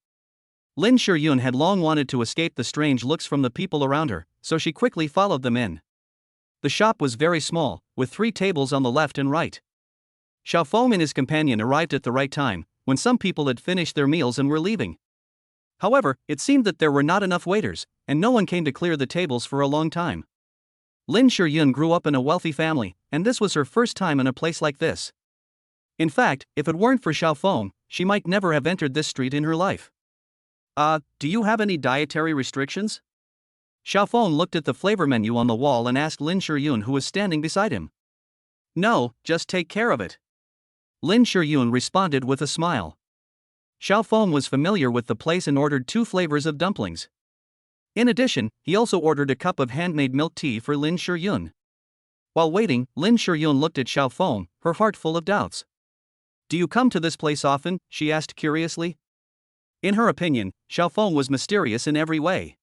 Lin Shuryun had long wanted to escape the strange looks from the people around her, so she quickly followed them in. The shop was very small, with 3 tables on the left and right. Xiao Feng and his companion arrived at the right time, when some people had finished their meals and were leaving. However, it seemed that there were not enough waiters, and no one came to clear the tables for a long time. Lin Shuryun grew up in a wealthy family, and this was her first time in a place like this. In fact, if it weren't for Xiao Feng, she might never have entered this street in her life. Do you have any dietary restrictions? Xiao Feng looked at the flavor menu on the wall and asked Lin Shuryun, who was standing beside him. No, just take care of it. Lin Shuryun responded with a smile. Xiao Feng was familiar with the place and ordered 2 flavors of dumplings. In addition, he also ordered a cup of handmade milk tea for Lin Shuryun. While waiting, Lin Shuryun looked at Xiao Feng, her heart full of doubts. Do you come to this place often? She asked curiously. In her opinion, Xiao Feng was mysterious in every way.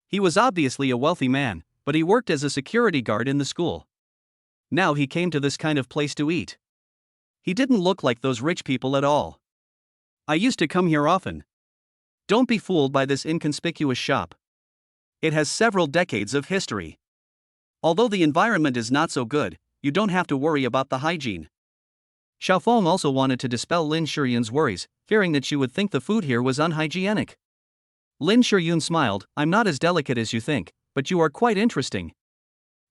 He was obviously a wealthy man, but he worked as a security guard in the school. Now he came to this kind of place to eat. He didn't look like those rich people at all. I used to come here often. Don't be fooled by this inconspicuous shop. It has several decades of history. Although the environment is not so good, you don't have to worry about the hygiene. Xiao Feng also wanted to dispel Lin Shuryun's worries, fearing that she would think the food here was unhygienic. Lin Shuryun smiled. I'm not as delicate as you think, but you are quite interesting.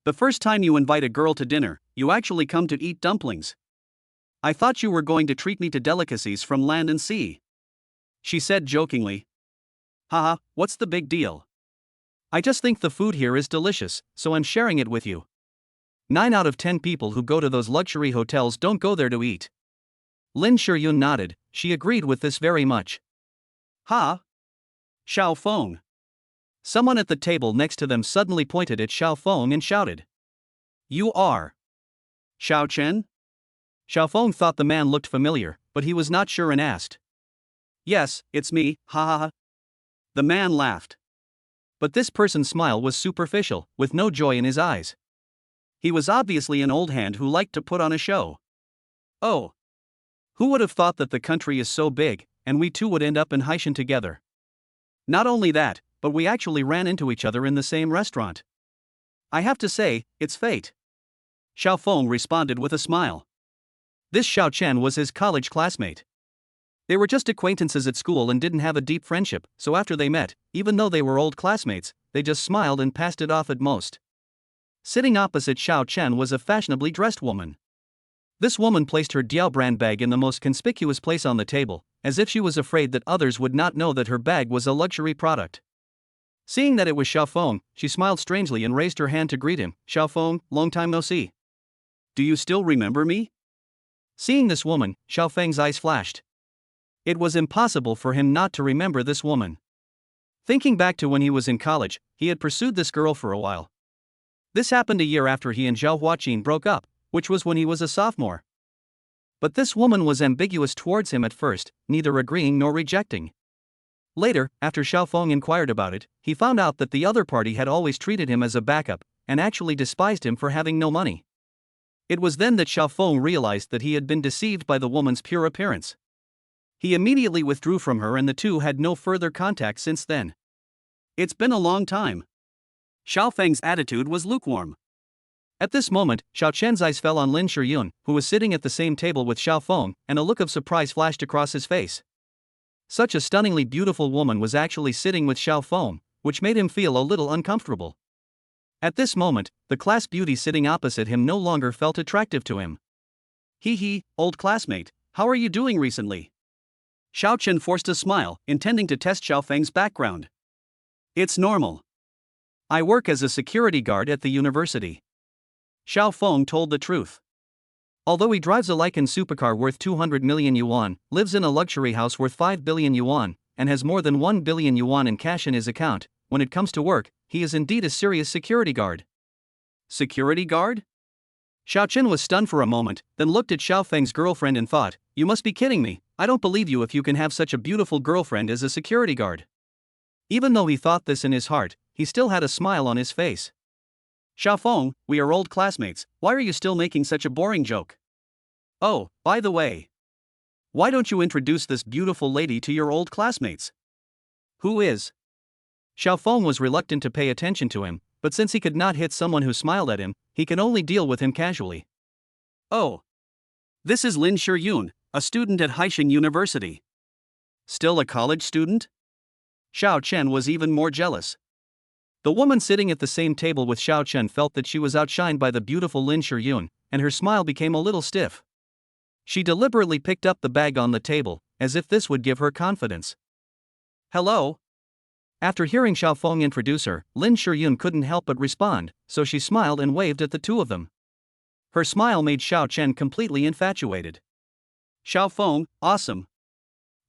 The first time you invite a girl to dinner, you actually come to eat dumplings. I thought you were going to treat me to delicacies from land and sea. She said jokingly. Haha, what's the big deal? I just think the food here is delicious, so I'm sharing it with you. 9 out of 10 people who go to those luxury hotels don't go there to eat. Lin Shuryun nodded. She agreed with this very much. Ha! Xiao Feng. Someone at the table next to them suddenly pointed at Xiao Feng and shouted, "You are Xiao Chen?" Xiao Feng thought the man looked familiar, but he was not sure and asked, "Yes, it's me, ha ha ha." The man laughed. But this person's smile was superficial, with no joy in his eyes. He was obviously an old hand who liked to put on a show. "Oh. Who would have thought that the country is so big, and we two would end up in Haishan together? Not only that, but we actually ran into each other in the same restaurant. I have to say, it's fate." Xiao Feng responded with a smile. This Xiao Chen was his college classmate. They were just acquaintances at school and didn't have a deep friendship, so after they met, even though they were old classmates, they just smiled and passed it off at most. Sitting opposite Xiao Chen was a fashionably dressed woman. This woman placed her Diao brand bag in the most conspicuous place on the table, as if she was afraid that others would not know that her bag was a luxury product. Seeing that it was Xiao Feng, she smiled strangely and raised her hand to greet him. "Xiao Feng, long time no see. Do you still remember me?" Seeing this woman, Xiao Feng's eyes flashed. It was impossible for him not to remember this woman. Thinking back to when he was in college, he had pursued this girl for a while. This happened a year after he and Zhao Huaqin broke up, which was when he was a sophomore. But this woman was ambiguous towards him at first, neither agreeing nor rejecting. Later, after Xiao Feng inquired about it, he found out that the other party had always treated him as a backup, and actually despised him for having no money. It was then that Xiao Feng realized that he had been deceived by the woman's pure appearance. He immediately withdrew from her and the two had no further contact since then. "It's been a long time." Xiao Feng's attitude was lukewarm. At this moment, Xiao Chen's eyes fell on Lin Shiyun, who was sitting at the same table with Xiao Feng, and a look of surprise flashed across his face. Such a stunningly beautiful woman was actually sitting with Xiao Feng, which made him feel a little uncomfortable. At this moment, the class beauty sitting opposite him no longer felt attractive to him. "Hee, old classmate, how are you doing recently?" Xiao Chen forced a smile, intending to test Xiao Feng's background. "It's normal. I work as a security guard at the university." Xiao Feng told the truth. Although he drives a Lycan supercar worth 200 million yuan, lives in a luxury house worth 5 billion yuan, and has more than 1 billion yuan in cash in his account, when it comes to work, he is indeed a serious security guard. Security guard? Xiao Chen was stunned for a moment, then looked at Xiao Feng's girlfriend and thought, "You must be kidding me, I don't believe you if you can have such a beautiful girlfriend as a security guard." Even though he thought this in his heart, he still had a smile on his face. "Xiao Feng, we are old classmates, why are you still making such a boring joke? Oh, by the way, why don't you introduce this beautiful lady to your old classmates?" "Who is?" Xiao Feng was reluctant to pay attention to him, but since he could not hit someone who smiled at him, he could only deal with him casually. "Oh. This is Lin Shiyun, a student at Haishan University." "Still a college student?" Xiao Chen was even more jealous. The woman sitting at the same table with Xiao Chen felt that she was outshined by the beautiful Lin Shiyun, and her smile became a little stiff. She deliberately picked up the bag on the table, as if this would give her confidence. "Hello?" After hearing Xiao Feng introduce her, Lin Shiyun couldn't help but respond, so she smiled and waved at the two of them. Her smile made Xiao Chen completely infatuated. "Xiao Feng, awesome.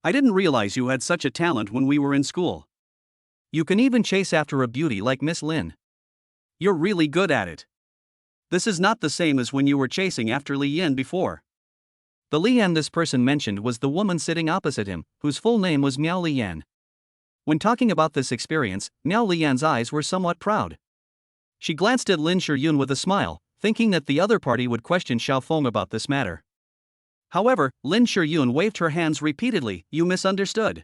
I didn't realize you had such a talent when we were in school. You can even chase after a beauty like Miss Lin. You're really good at it. This is not the same as when you were chasing after Li Yan before." The Li Yan this person mentioned was the woman sitting opposite him, whose full name was Miao Li Yan. When talking about this experience, Miao Li Yan's eyes were somewhat proud. She glanced at Lin Shiyun with a smile, thinking that the other party would question Xiao Feng about this matter. However, Lin Shiyun waved her hands repeatedly. "You misunderstood.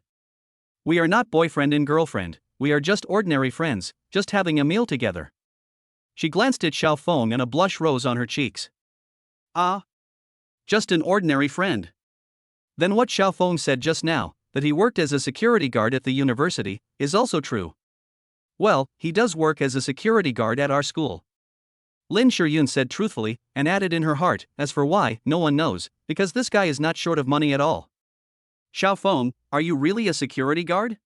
We are not boyfriend and girlfriend, we are just ordinary friends, just having a meal together." She glanced at Xiao Feng and a blush rose on her cheeks. "Ah? Just an ordinary friend?" Then what Xiao Feng said just now, that he worked as a security guard at the university, is also true. "Well, he does work as a security guard at our school," Lin Shiyun said truthfully, and added in her heart, "As for why, no one knows, because this guy is not short of money at all." "Xiao Feng, are you really a security guard?"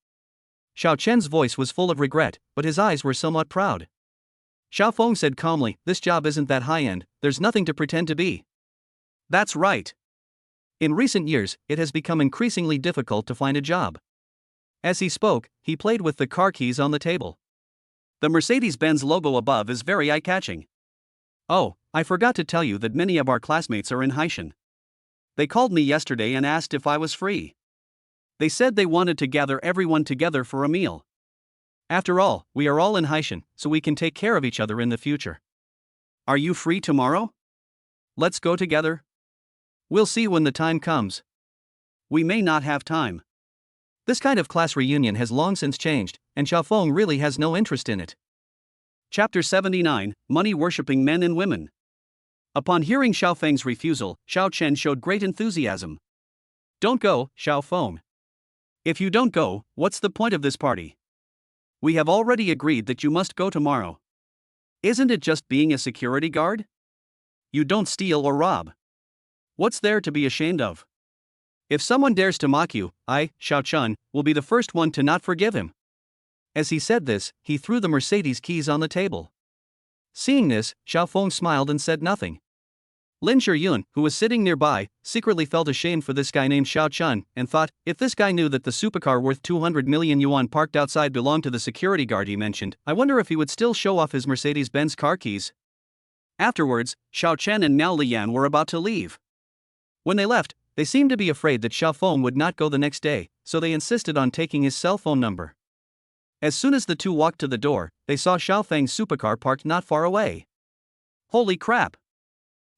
Xiao Chen's voice was full of regret, but his eyes were somewhat proud. Xiao Feng said calmly, "This job isn't that high-end, there's nothing to pretend to be." "That's right. In recent years, it has become increasingly difficult to find a job." As he spoke, he played with the car keys on the table. The Mercedes-Benz logo above is very eye-catching. Oh, I forgot to tell you that many of our classmates are in Haishan. They called me yesterday and asked if I was free. They said they wanted to gather everyone together for a meal. After all, we are all in Haishan, so we can take care of each other in the future. Are you free tomorrow? Let's go together. We'll see when the time comes. We may not have time. This kind of class reunion has long since changed, and Xiaofeng really has no interest in it. Chapter 79, Money-Worshipping Men and Women. Upon hearing Xiaofeng's refusal, Xiao Chen showed great enthusiasm. Don't go, Xiaofeng. If you don't go, what's the point of this party? We have already agreed that you must go tomorrow. Isn't it just being a security guard? You don't steal or rob. What's there to be ashamed of? If someone dares to mock you, I, Xiao Chen, will be the first one to not forgive him. As he said this, he threw the Mercedes keys on the table. Seeing this, Xiaofeng smiled and said nothing. Lin Shiyun, who was sitting nearby, secretly felt ashamed for this guy named Xiao Chen, and thought, if this guy knew that the supercar worth 200 million yuan parked outside belonged to the security guard he mentioned, I wonder if he would still show off his Mercedes-Benz car keys. Afterwards, Xiao Chen and Miao Liyan were about to leave. When they left, they seemed to be afraid that Xiaofeng would not go the next day, so they insisted on taking his cell phone number. As soon as the two walked to the door, they saw Xiaofeng's supercar parked not far away. Holy crap!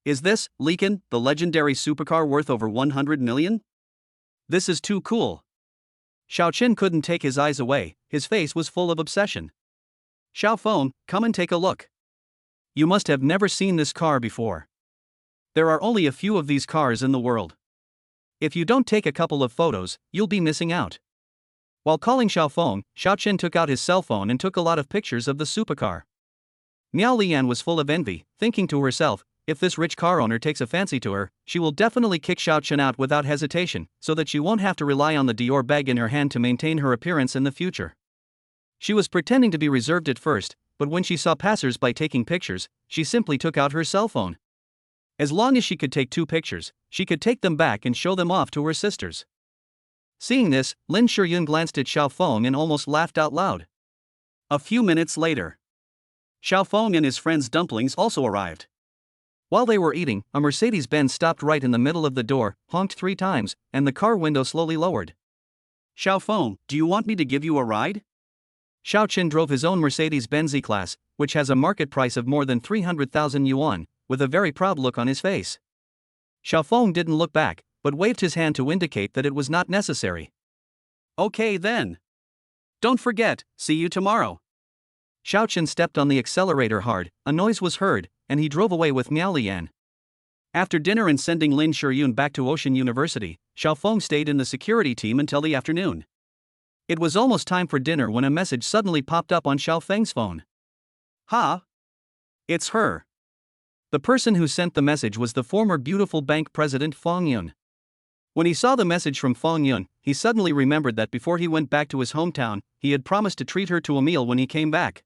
Is this, Liken, the legendary supercar worth over 100 million? This is too cool. Xiao Chen couldn't take his eyes away, his face was full of obsession. Xiaofeng, come and take a look. You must have never seen this car before. There are only a few of these cars in the world. If you don't take a couple of photos, you'll be missing out. While calling Xiaofeng, Xiao Chen took out his cell phone and took a lot of pictures of the supercar. Miao Liyan was full of envy, thinking to herself, if this rich car owner takes a fancy to her, she will definitely kick Xiao Chen out without hesitation, so that she won't have to rely on the Dior bag in her hand to maintain her appearance in the future. She was pretending to be reserved at first, but when she saw passers-by taking pictures, she simply took out her cell phone. As long as she could take 2 pictures, she could take them back and show them off to her sisters. Seeing this, Lin Shiyun glanced at Xiaofeng and almost laughed out loud. A few minutes later, Xiaofeng and his friend's dumplings also arrived. While they were eating, a Mercedes-Benz stopped right in the middle of the door, honked 3 times, and the car window slowly lowered. Xiaofeng, do you want me to give you a ride? Xiao Chen drove his own Mercedes-Benz E-Class, which has a market price of more than 300,000 yuan, with a very proud look on his face. Xiaofeng didn't look back, but waved his hand to indicate that it was not necessary. Okay then. Don't forget, see you tomorrow. Xiao Chen stepped on the accelerator hard, a noise was heard, and he drove away with Miao Liyan. After dinner and sending Lin Shiyun back to Ocean University, Xiaofeng stayed in the security team until the afternoon. It was almost time for dinner when a message suddenly popped up on Xiaofeng's phone. Ha! It's her. The person who sent the message was the former beautiful bank president Fong Yun. When he saw the message from Fong Yun, he suddenly remembered that before he went back to his hometown, he had promised to treat her to a meal when he came back.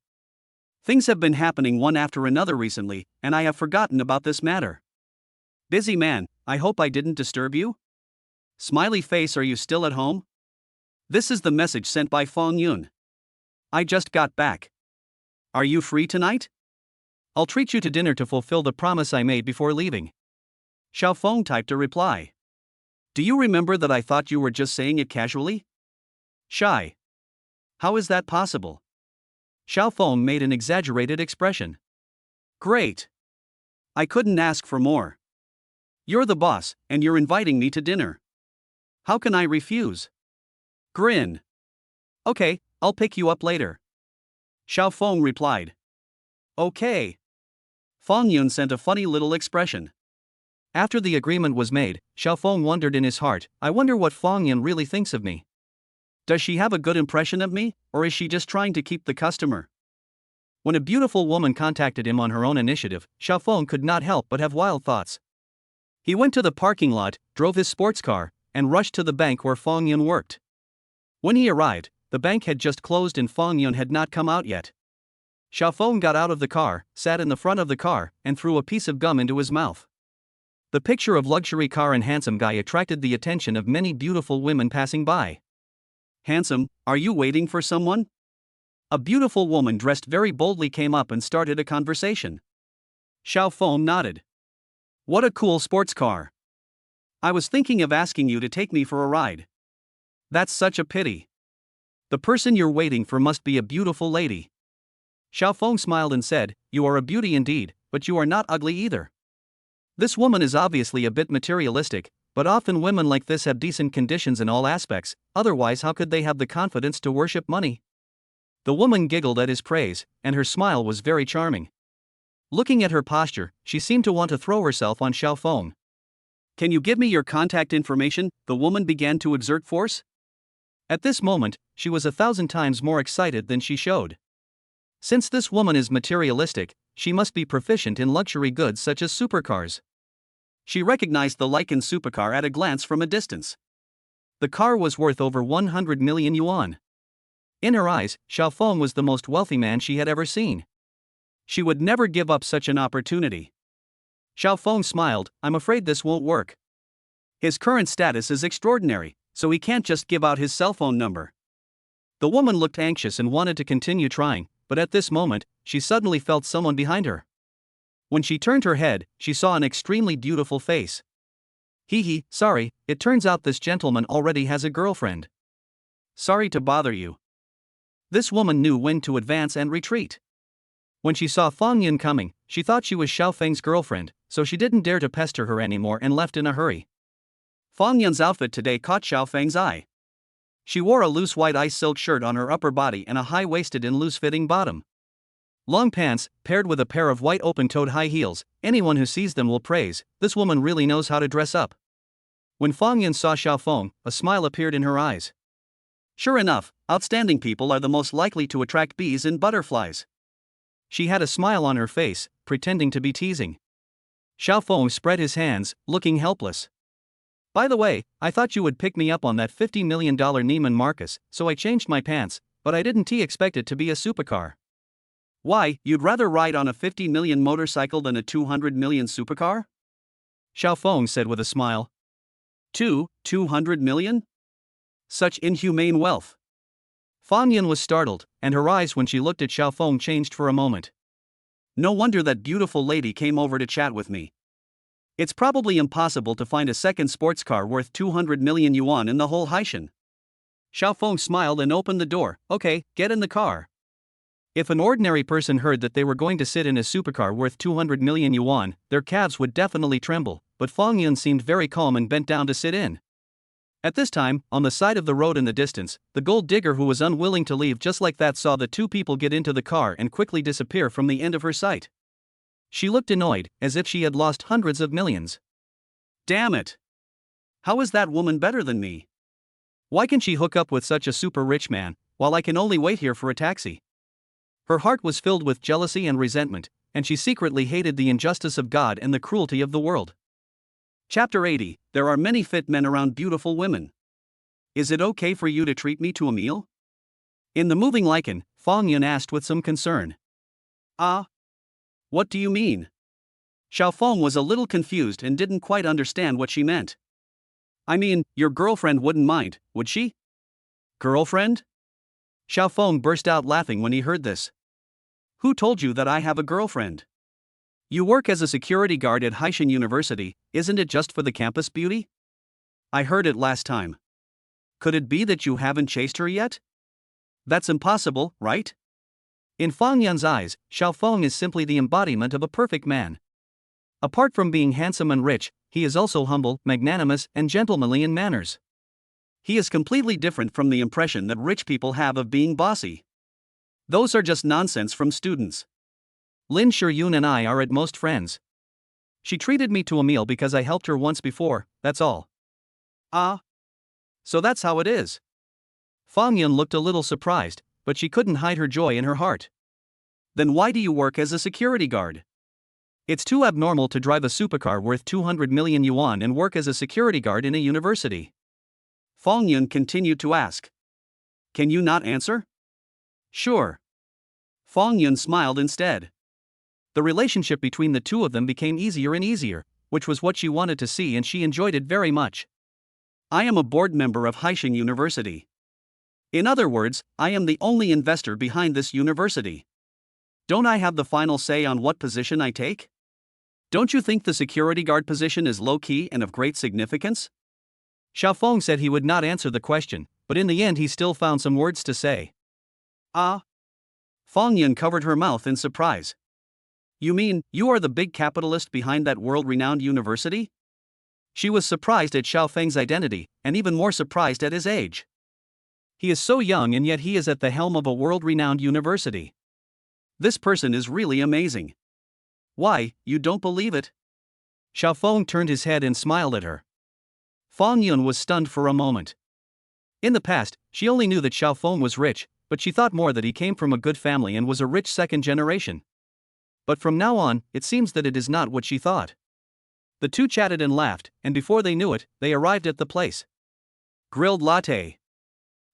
Things have been happening one after another recently, and I have forgotten about this matter. Busy man, I hope I didn't disturb you? Smiley face, are you still at home? This is the message sent by Fong Yun. I just got back. Are you free tonight? I'll treat you to dinner to fulfill the promise I made before leaving. Xiaofeng typed a reply. Do you remember that I thought you were just saying it casually? Shy. How is that possible? Xiaofeng made an exaggerated expression. Great. I couldn't ask for more. You're the boss, and you're inviting me to dinner. How can I refuse? Grin. Okay, I'll pick you up later. Xiaofeng replied. Okay. Fong Yun sent a funny little expression. After the agreement was made, Xiaofeng wondered in his heart, I wonder what Fong Yun really thinks of me. Does she have a good impression of me, or is she just trying to keep the customer? When a beautiful woman contacted him on her own initiative, Xiaofeng could not help but have wild thoughts. He went to the parking lot, drove his sports car, and rushed to the bank where Fong Yun worked. When he arrived, the bank had just closed and Fong Yun had not come out yet. Xiaofeng got out of the car, sat in the front of the car, and threw a piece of gum into his mouth. The picture of luxury car and handsome guy attracted the attention of many beautiful women passing by. Handsome, are you waiting for someone? A beautiful woman dressed very boldly came up and started a conversation. Xiao Feng nodded. What a cool sports car. I was thinking of asking you to take me for a ride. That's such a pity. The person you're waiting for must be a beautiful lady. Xiao Feng smiled and said, You are a beauty indeed, but you are not ugly either. This woman is obviously a bit materialistic, but often women like this have decent conditions in all aspects, otherwise how could they have the confidence to worship money? The woman giggled at his praise, and her smile was very charming. Looking at her posture, she seemed to want to throw herself on Xiao Feng. Can you give me your contact information? The woman began to exert force. At this moment, she was 1,000 times more excited than she showed. Since this woman is materialistic, she must be proficient in luxury goods such as supercars. She recognized the Lycan supercar at a glance from a distance. The car was worth over 100 million yuan. In her eyes, Xiao Feng was the most wealthy man she had ever seen. She would never give up such an opportunity. Xiao Feng smiled, I'm afraid this won't work. His current status is extraordinary, so he can't just give out his cell phone number. The woman looked anxious and wanted to continue trying, but at this moment, she suddenly felt someone behind her. When she turned her head, she saw an extremely beautiful face. Sorry, it turns out this gentleman already has a girlfriend. Sorry to bother you. This woman knew when to advance and retreat. When she saw Fang Yun coming, she thought she was Xiao Feng's girlfriend, so she didn't dare to pester her anymore and left in a hurry. Fang Yun's outfit today caught Xiao Feng's eye. She wore a loose white ice silk shirt on her upper body and a high-waisted and loose-fitting bottom. Long pants, paired with a pair of white open-toed high heels, anyone who sees them will praise, this woman really knows how to dress up. When Fang Yun saw Xiao Feng, a smile appeared in her eyes. Sure enough, outstanding people are the most likely to attract bees and butterflies. She had a smile on her face, pretending to be teasing. Xiao Feng spread his hands, looking helpless. By the way, I thought you would pick me up on that $50 million Neiman Marcus, so I changed my pants, but I didn't expect it to be a supercar. Why, you'd rather ride on a 50 million motorcycle than a 200 million supercar? Xiao Feng said with a smile. 200 million? Such inhumane wealth. Fang Yun was startled, and her eyes when she looked at Xiao Feng changed for a moment. No wonder that beautiful lady came over to chat with me. It's probably impossible to find a second sports car worth 200 million yuan in the whole Haishan. Xiao Feng smiled and opened the door. Okay, get in the car. If an ordinary person heard that they were going to sit in a supercar worth 200 million yuan, their calves would definitely tremble, but Fang Yun seemed very calm and bent down to sit in. At this time, on the side of the road in the distance, the gold digger who was unwilling to leave just like that saw the two people get into the car and quickly disappear from the end of her sight. She looked annoyed, as if she had lost hundreds of millions. Damn it! How is that woman better than me? Why can she hook up with such a super rich man, while I can only wait here for a taxi? Her heart was filled with jealousy and resentment, and she secretly hated the injustice of God and the cruelty of the world. Chapter 80, There are many fit men around beautiful women. Is it okay for you to treat me to a meal? In the moving lichen, Fang Yun asked with some concern. What do you mean? Xiao Feng was a little confused and didn't quite understand what she meant. I mean, your girlfriend wouldn't mind, would she? Girlfriend? Xiao Feng burst out laughing when he heard this. Who told you that I have a girlfriend? You work as a security guard at Haishan University, isn't it just for the campus beauty? I heard it last time. Could it be that you haven't chased her yet? That's impossible, right? In Fang Yun's eyes, Xiao Feng is simply the embodiment of a perfect man. Apart from being handsome and rich, he is also humble, magnanimous, and gentlemanly in manners. He is completely different from the impression that rich people have of being bossy. Those are just nonsense from students. Lin Shiyun and I are at most friends. She treated me to a meal because I helped her once before, that's all. So that's how it is. Fang Yun looked a little surprised, but she couldn't hide her joy in her heart. Then why do you work as a security guard? It's too abnormal to drive a supercar worth 200 million yuan and work as a security guard in a university. Fang Yun continued to ask. Can you not answer? Sure. Fang Yun smiled instead. The relationship between the two of them became easier and easier, which was what she wanted to see, and she enjoyed it very much. I am a board member of Haishan University. In other words, I am the only investor behind this university. Don't I have the final say on what position I take? Don't you think the security guard position is low-key and of great significance? Xiaofeng said he would not answer the question, but in the end he still found some words to say. Ah? Fang Yun covered her mouth in surprise. You mean, you are the big capitalist behind that world-renowned university? She was surprised at Xiaofeng's identity, and even more surprised at his age. He is so young and yet he is at the helm of a world-renowned university. This person is really amazing. Why, you don't believe it? Xiaofeng turned his head and smiled at her. Fang Yun was stunned for a moment. In the past, she only knew that Xiaofeng was rich, but she thought more that he came from a good family and was a rich second generation. But from now on, it seems that it is not what she thought. The two chatted and laughed, and before they knew it, they arrived at the place. Grilled latte.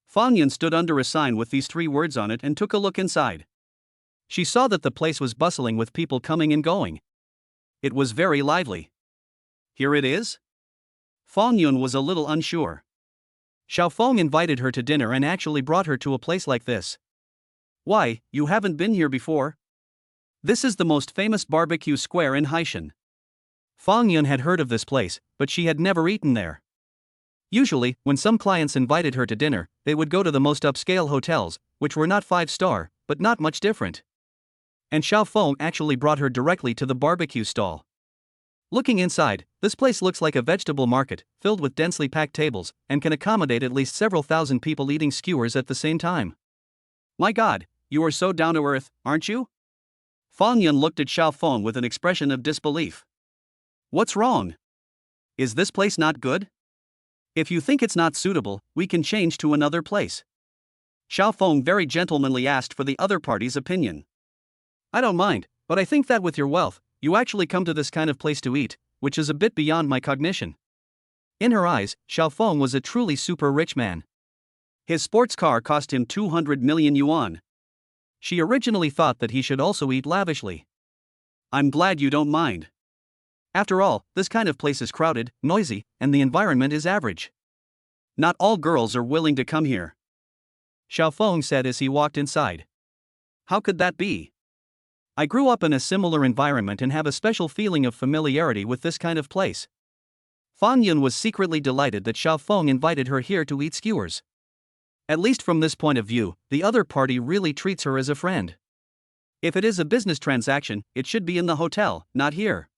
Fang Yun stood under a sign with these 3 words on it and took a look inside. She saw that the place was bustling with people coming and going. It was very lively. Here it is? Fang Yun was a little unsure. Xiaofeng invited her to dinner and actually brought her to a place like this. Why, you haven't been here before? This is the most famous barbecue square in Haishan. Fang Yun had heard of this place, but she had never eaten there. Usually, when some clients invited her to dinner, they would go to the most upscale hotels, which were not 5-star, but not much different. And Xiaofeng actually brought her directly to the barbecue stall. Looking inside, this place looks like a vegetable market, filled with densely packed tables, and can accommodate at least several thousand people eating skewers at the same time. My God, you are so down to earth, aren't you? Fang Yun looked at Xiaofeng with an expression of disbelief. What's wrong? Is this place not good? If you think it's not suitable, we can change to another place. Xiaofeng very gentlemanly asked for the other party's opinion. I don't mind, but I think that with your wealth, you actually come to this kind of place to eat, which is a bit beyond my cognition. In her eyes, Xiaofeng was a truly super rich man. His sports car cost him 200 million yuan. She originally thought that he should also eat lavishly. I'm glad you don't mind. After all, this kind of place is crowded, noisy, and the environment is average. Not all girls are willing to come here. Xiaofeng said as he walked inside. How could that be? I grew up in a similar environment and have a special feeling of familiarity with this kind of place. Fang Yun was secretly delighted that Xiaofeng invited her here to eat skewers. At least from this point of view, the other party really treats her as a friend. If it is a business transaction, it should be in the hotel, not here.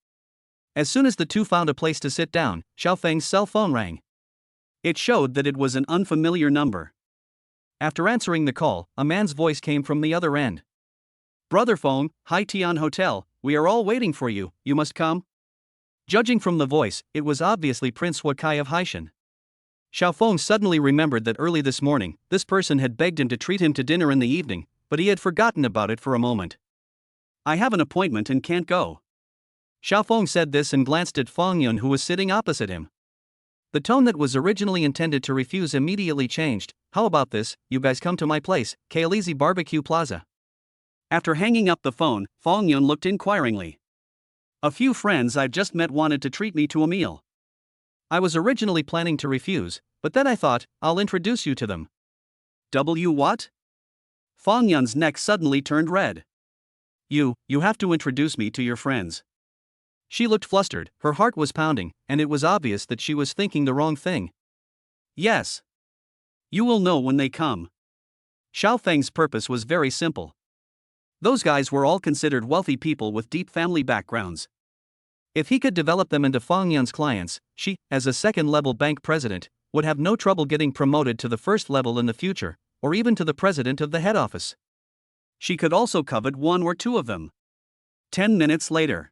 As soon as the two found a place to sit down, Xiaofeng's cell phone rang. It showed that it was an unfamiliar number. After answering the call, a man's voice came from the other end. Brother Feng, Hai Tian Hotel, we are all waiting for you, you must come. Judging from the voice, it was obviously Prince Huakai of Haishan. Xiaofeng suddenly remembered that early this morning, this person had begged him to treat him to dinner in the evening, but he had forgotten about it for a moment. I have an appointment and can't go. Xiaofeng said this and glanced at Fang Yun, who was sitting opposite him. The tone that was originally intended to refuse immediately changed. How about this, you guys come to my place, Kailizi Barbecue Plaza. After hanging up the phone, Fang Yun looked inquiringly. A few friends I've just met wanted to treat me to a meal. I was originally planning to refuse, but then I thought, I'll introduce you to them. What? Fang Yun's neck suddenly turned red. You have to introduce me to your friends. She looked flustered, her heart was pounding, and it was obvious that she was thinking the wrong thing. Yes. You will know when they come. Xiaofeng's purpose was very simple. Those guys were all considered wealthy people with deep family backgrounds. If he could develop them into Fang Yun's clients, she, as a second-level bank president, would have no trouble getting promoted to the first level in the future, or even to the president of the head office. She could also covet 1 or 2 of them. 10 minutes later.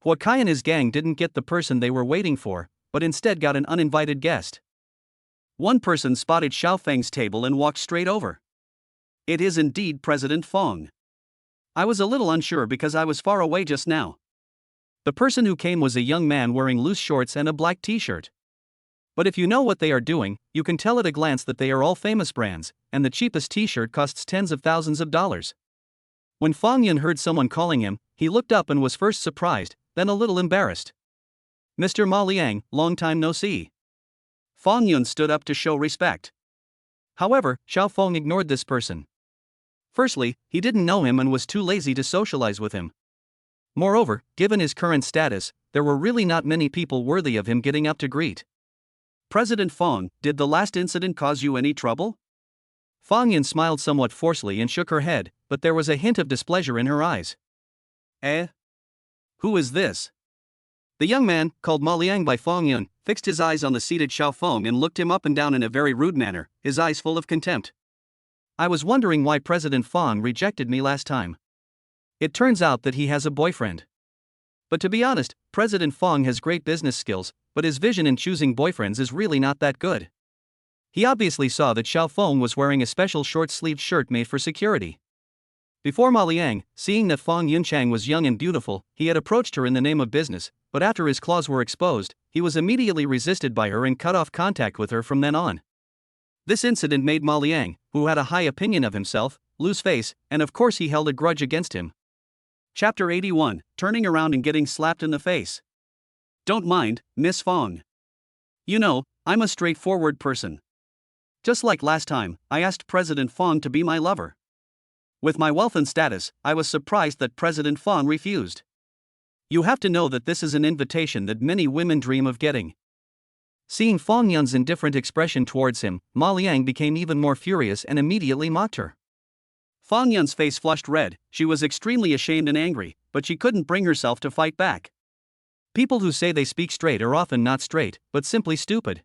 Huakai and his gang didn't get the person they were waiting for, but instead got an uninvited guest. One person spotted Xiaofeng's table and walked straight over. It is indeed President Feng. I was a little unsure because I was far away just now. The person who came was a young man wearing loose shorts and a black t-shirt. But if you know what they are doing, you can tell at a glance that they are all famous brands, and the cheapest t-shirt costs tens of thousands of dollars. When Fang Yun heard someone calling him, he looked up and was first surprised, then a little embarrassed. Mr. Ma Liang, long time no see. Fang Yun stood up to show respect. However, Xiao Feng ignored this person. Firstly, he didn't know him and was too lazy to socialize with him. Moreover, given his current status, there were really not many people worthy of him getting up to greet. President Feng, did the last incident cause you any trouble? Fang Yan smiled somewhat forcefully and shook her head, but there was a hint of displeasure in her eyes. Eh? Who is this? The young man, called Ma Liang by Fang Yan, fixed his eyes on the seated Xiao Feng and looked him up and down in a very rude manner, his eyes full of contempt. I was wondering why President Fang rejected me last time. It turns out that he has a boyfriend. But to be honest, President Fang has great business skills, but his vision in choosing boyfriends is really not that good. He obviously saw that Xiao Feng was wearing a special short-sleeved shirt made for security. Before Ma Liang, seeing that Fang Yunchang was young and beautiful, he had approached her in the name of business, but after his claws were exposed, he was immediately resisted by her and cut off contact with her from then on. This incident made Ma Liang, who had a high opinion of himself, lose face, and of course he held a grudge against him. Chapter 81, Turning Around and Getting Slapped in the Face. Don't mind, Miss Fang. You know, I'm a straightforward person. Just like last time, I asked President Fang to be my lover. With my wealth and status, I was surprised that President Fang refused. You have to know that this is an invitation that many women dream of getting. Seeing Fang Yan's indifferent expression towards him, Ma Liang became even more furious and immediately mocked her. Fang Yan's face flushed red, she was extremely ashamed and angry, but she couldn't bring herself to fight back. People who say they speak straight are often not straight, but simply stupid.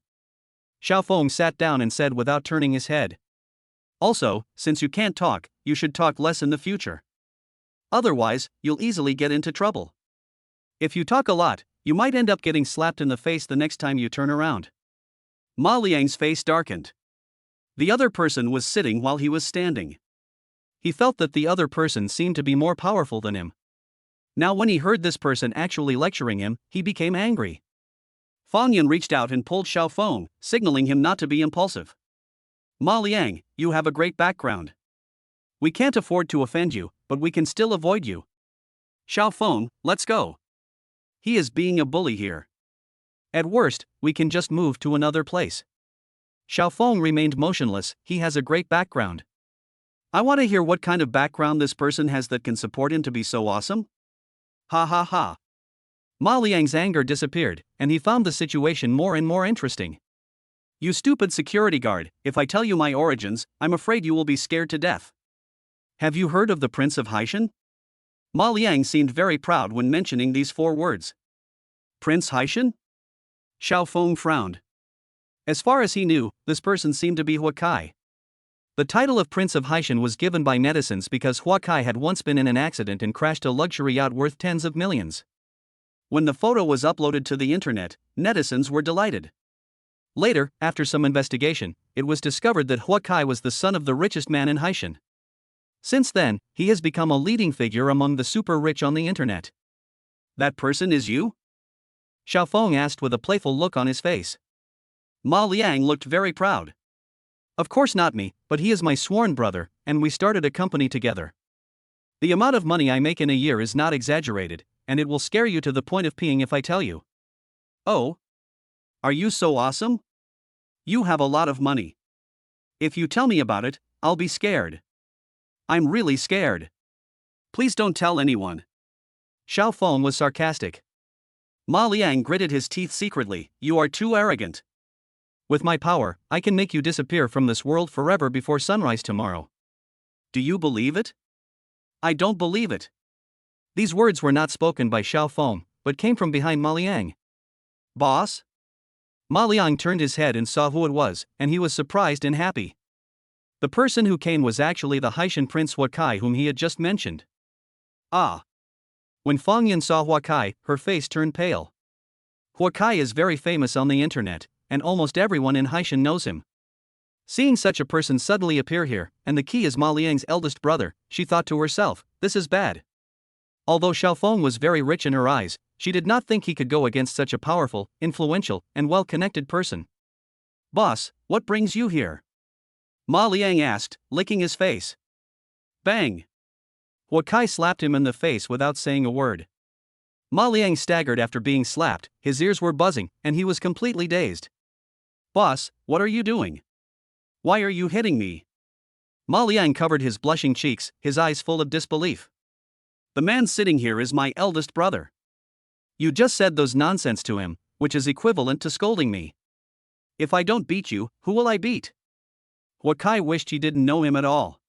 Xiao Feng sat down and said without turning his head. Also, since you can't talk, you should talk less in the future. Otherwise, you'll easily get into trouble. If you talk a lot, you might end up getting slapped in the face the next time you turn around. Ma Liang's face darkened. The other person was sitting while he was standing. He felt that the other person seemed to be more powerful than him. Now when he heard this person actually lecturing him, he became angry. Fang Yan reached out and pulled Xiao Feng, signaling him not to be impulsive. Ma Liang, you have a great background. We can't afford to offend you, but we can still avoid you. Xiao Feng, let's go. He is being a bully here. At worst, we can just move to another place. Xiao Feng remained motionless, he has a great background. I want to hear what kind of background this person has that can support him to be so awesome. Ha ha ha. Ma Liang's anger disappeared, and he found the situation more and more interesting. You stupid security guard, if I tell you my origins, I'm afraid you will be scared to death. Have you heard of the Prince of Haishan? Ma Liang seemed very proud when mentioning these 4 words. Prince Haishan? Xiao Feng frowned. As far as he knew, this person seemed to be Huakai. The title of Prince of Haishan was given by netizens because Huakai had once been in an accident and crashed a luxury yacht worth tens of millions. When the photo was uploaded to the internet, netizens were delighted. Later, after some investigation, it was discovered that Huakai was the son of the richest man in Haishan. Since then, he has become a leading figure among the super rich on the internet. That person is you? Xiao Feng asked with a playful look on his face. Ma Liang looked very proud. Of course not me, but he is my sworn brother, and we started a company together. The amount of money I make in a year is not exaggerated, and it will scare you to the point of peeing if I tell you. Oh? Are you so awesome? You have a lot of money. If you tell me about it, I'll be scared. I'm really scared. Please don't tell anyone. Xiao Feng was sarcastic. Ma Liang gritted his teeth secretly, you are too arrogant. With my power, I can make you disappear from this world forever before sunrise tomorrow. Do you believe it? I don't believe it. These words were not spoken by Xiao Feng, but came from behind Ma Liang. Boss? Ma Liang turned his head and saw who it was, and he was surprised and happy. The person who came was actually the Haishan Prince Huakai whom he had just mentioned. Ah. When Fang Yan saw Huakai, her face turned pale. Huakai is very famous on the internet, and almost everyone in Haishan knows him. Seeing such a person suddenly appear here, and the key is Ma Liang's eldest brother, she thought to herself, this is bad. Although Xiao Feng was very rich in her eyes, she did not think he could go against such a powerful, influential, and well-connected person. Boss, what brings you here? Ma Liang asked, licking his face. Bang! Huakai slapped him in the face without saying a word. Ma Liang staggered after being slapped, his ears were buzzing, and he was completely dazed. Boss, what are you doing? Why are you hitting me? Ma Liang covered his blushing cheeks, his eyes full of disbelief. The man sitting here is my eldest brother. You just said those nonsense to him, which is equivalent to scolding me. If I don't beat you, who will I beat? Hua Kai wished he didn't know him at all.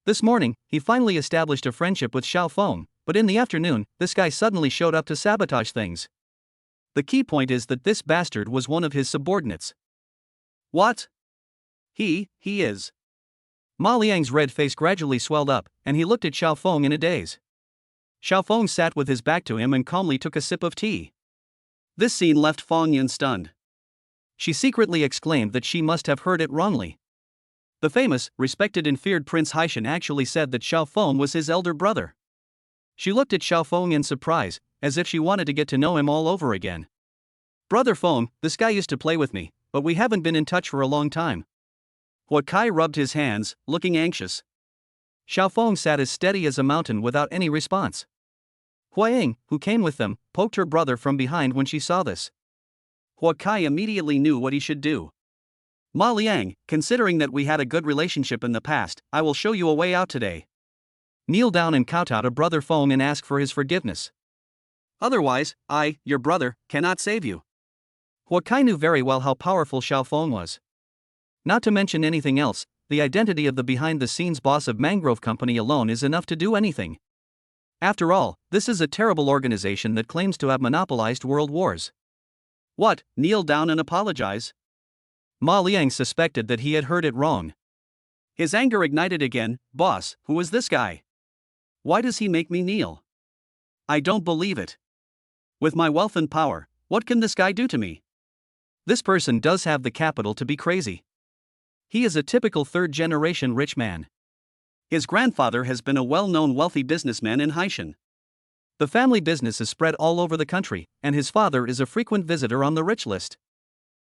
This morning, he finally established a friendship with Xiao Feng, but in the afternoon, this guy suddenly showed up to sabotage things. The key point is that this bastard was one of his subordinates. What? He is. Ma Liang's red face gradually swelled up, and he looked at Xiao Feng in a daze. Xiao Feng sat with his back to him and calmly took a sip of tea. This scene left Feng Yun stunned. She secretly exclaimed that she must have heard it wrongly. The famous, respected and feared Prince Haishan actually said that Xiao Feng was his elder brother. She looked at Xiao Feng in surprise, as if she wanted to get to know him all over again. Brother Feng, this guy used to play with me, but we haven't been in touch for a long time. Hua Kai rubbed his hands, looking anxious. Xiao Feng sat as steady as a mountain without any response. Hua Ying, who came with them, poked her brother from behind when she saw this. Hua Kai immediately knew what he should do. Ma Liang, considering that we had a good relationship in the past, I will show you a way out today. Kneel down and kowtow to Brother Feng and ask for his forgiveness. Otherwise, I, your brother, cannot save you. Hua Kai knew very well how powerful Xiao Feng was. Not to mention anything else, the identity of the behind-the-scenes boss of Mangrove Company alone is enough to do anything. After all, this is a terrible organization that claims to have monopolized world wars. What, kneel down and apologize? Ma Liang suspected that he had heard it wrong. His anger ignited again. Boss, who is this guy? Why does he make me kneel? I don't believe it. With my wealth and power, what can this guy do to me? This person does have the capital to be crazy. He is a typical third-generation rich man. His grandfather has been a well-known wealthy businessman in Haishan. The family business is spread all over the country, and his father is a frequent visitor on the rich list.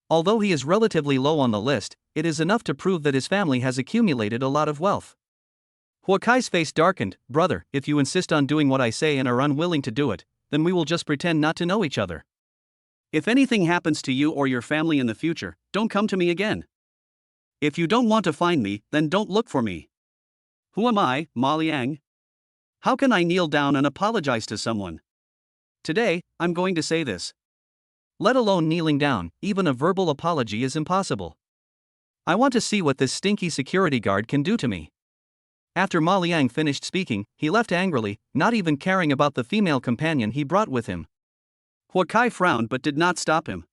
Although he is relatively low on the list, it is enough to prove that his family has accumulated a lot of wealth. Hua Kai's face darkened. Brother, if you insist on doing what I say and are unwilling to do it, then we will just pretend not to know each other. If anything happens to you or your family in the future, don't come to me again. If you don't want to find me, then don't look for me. Who am I, Ma Liang? How can I kneel down and apologize to someone? Today, I'm going to say this. Let alone kneeling down, even a verbal apology is impossible. I want to see what this stinky security guard can do to me. After Ma Liang finished speaking, he left angrily, not even caring about the female companion he brought with him. Hua Kai frowned but did not stop him.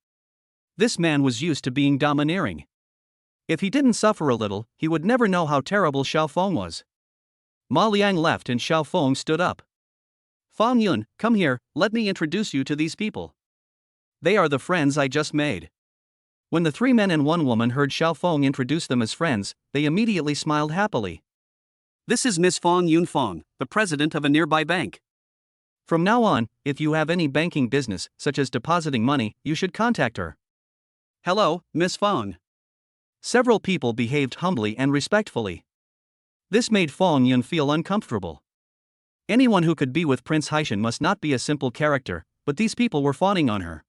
This man was used to being domineering. If he didn't suffer a little, he would never know how terrible Xiao Feng was. Ma Liang left and Xiao Feng stood up. Feng Yun, come here, let me introduce you to these people. They are the friends I just made. When the 3 men and 1 woman heard Xiao Feng introduce them as friends, they immediately smiled happily. This is Miss Feng Yun Feng, the president of a nearby bank. From now on, if you have any banking business, such as depositing money, you should contact her. Hello, Miss Feng. Several people behaved humbly and respectfully. This made Feng Yun feel uncomfortable. Anyone who could be with Prince Haishan must not be a simple character, but these people were fawning on her.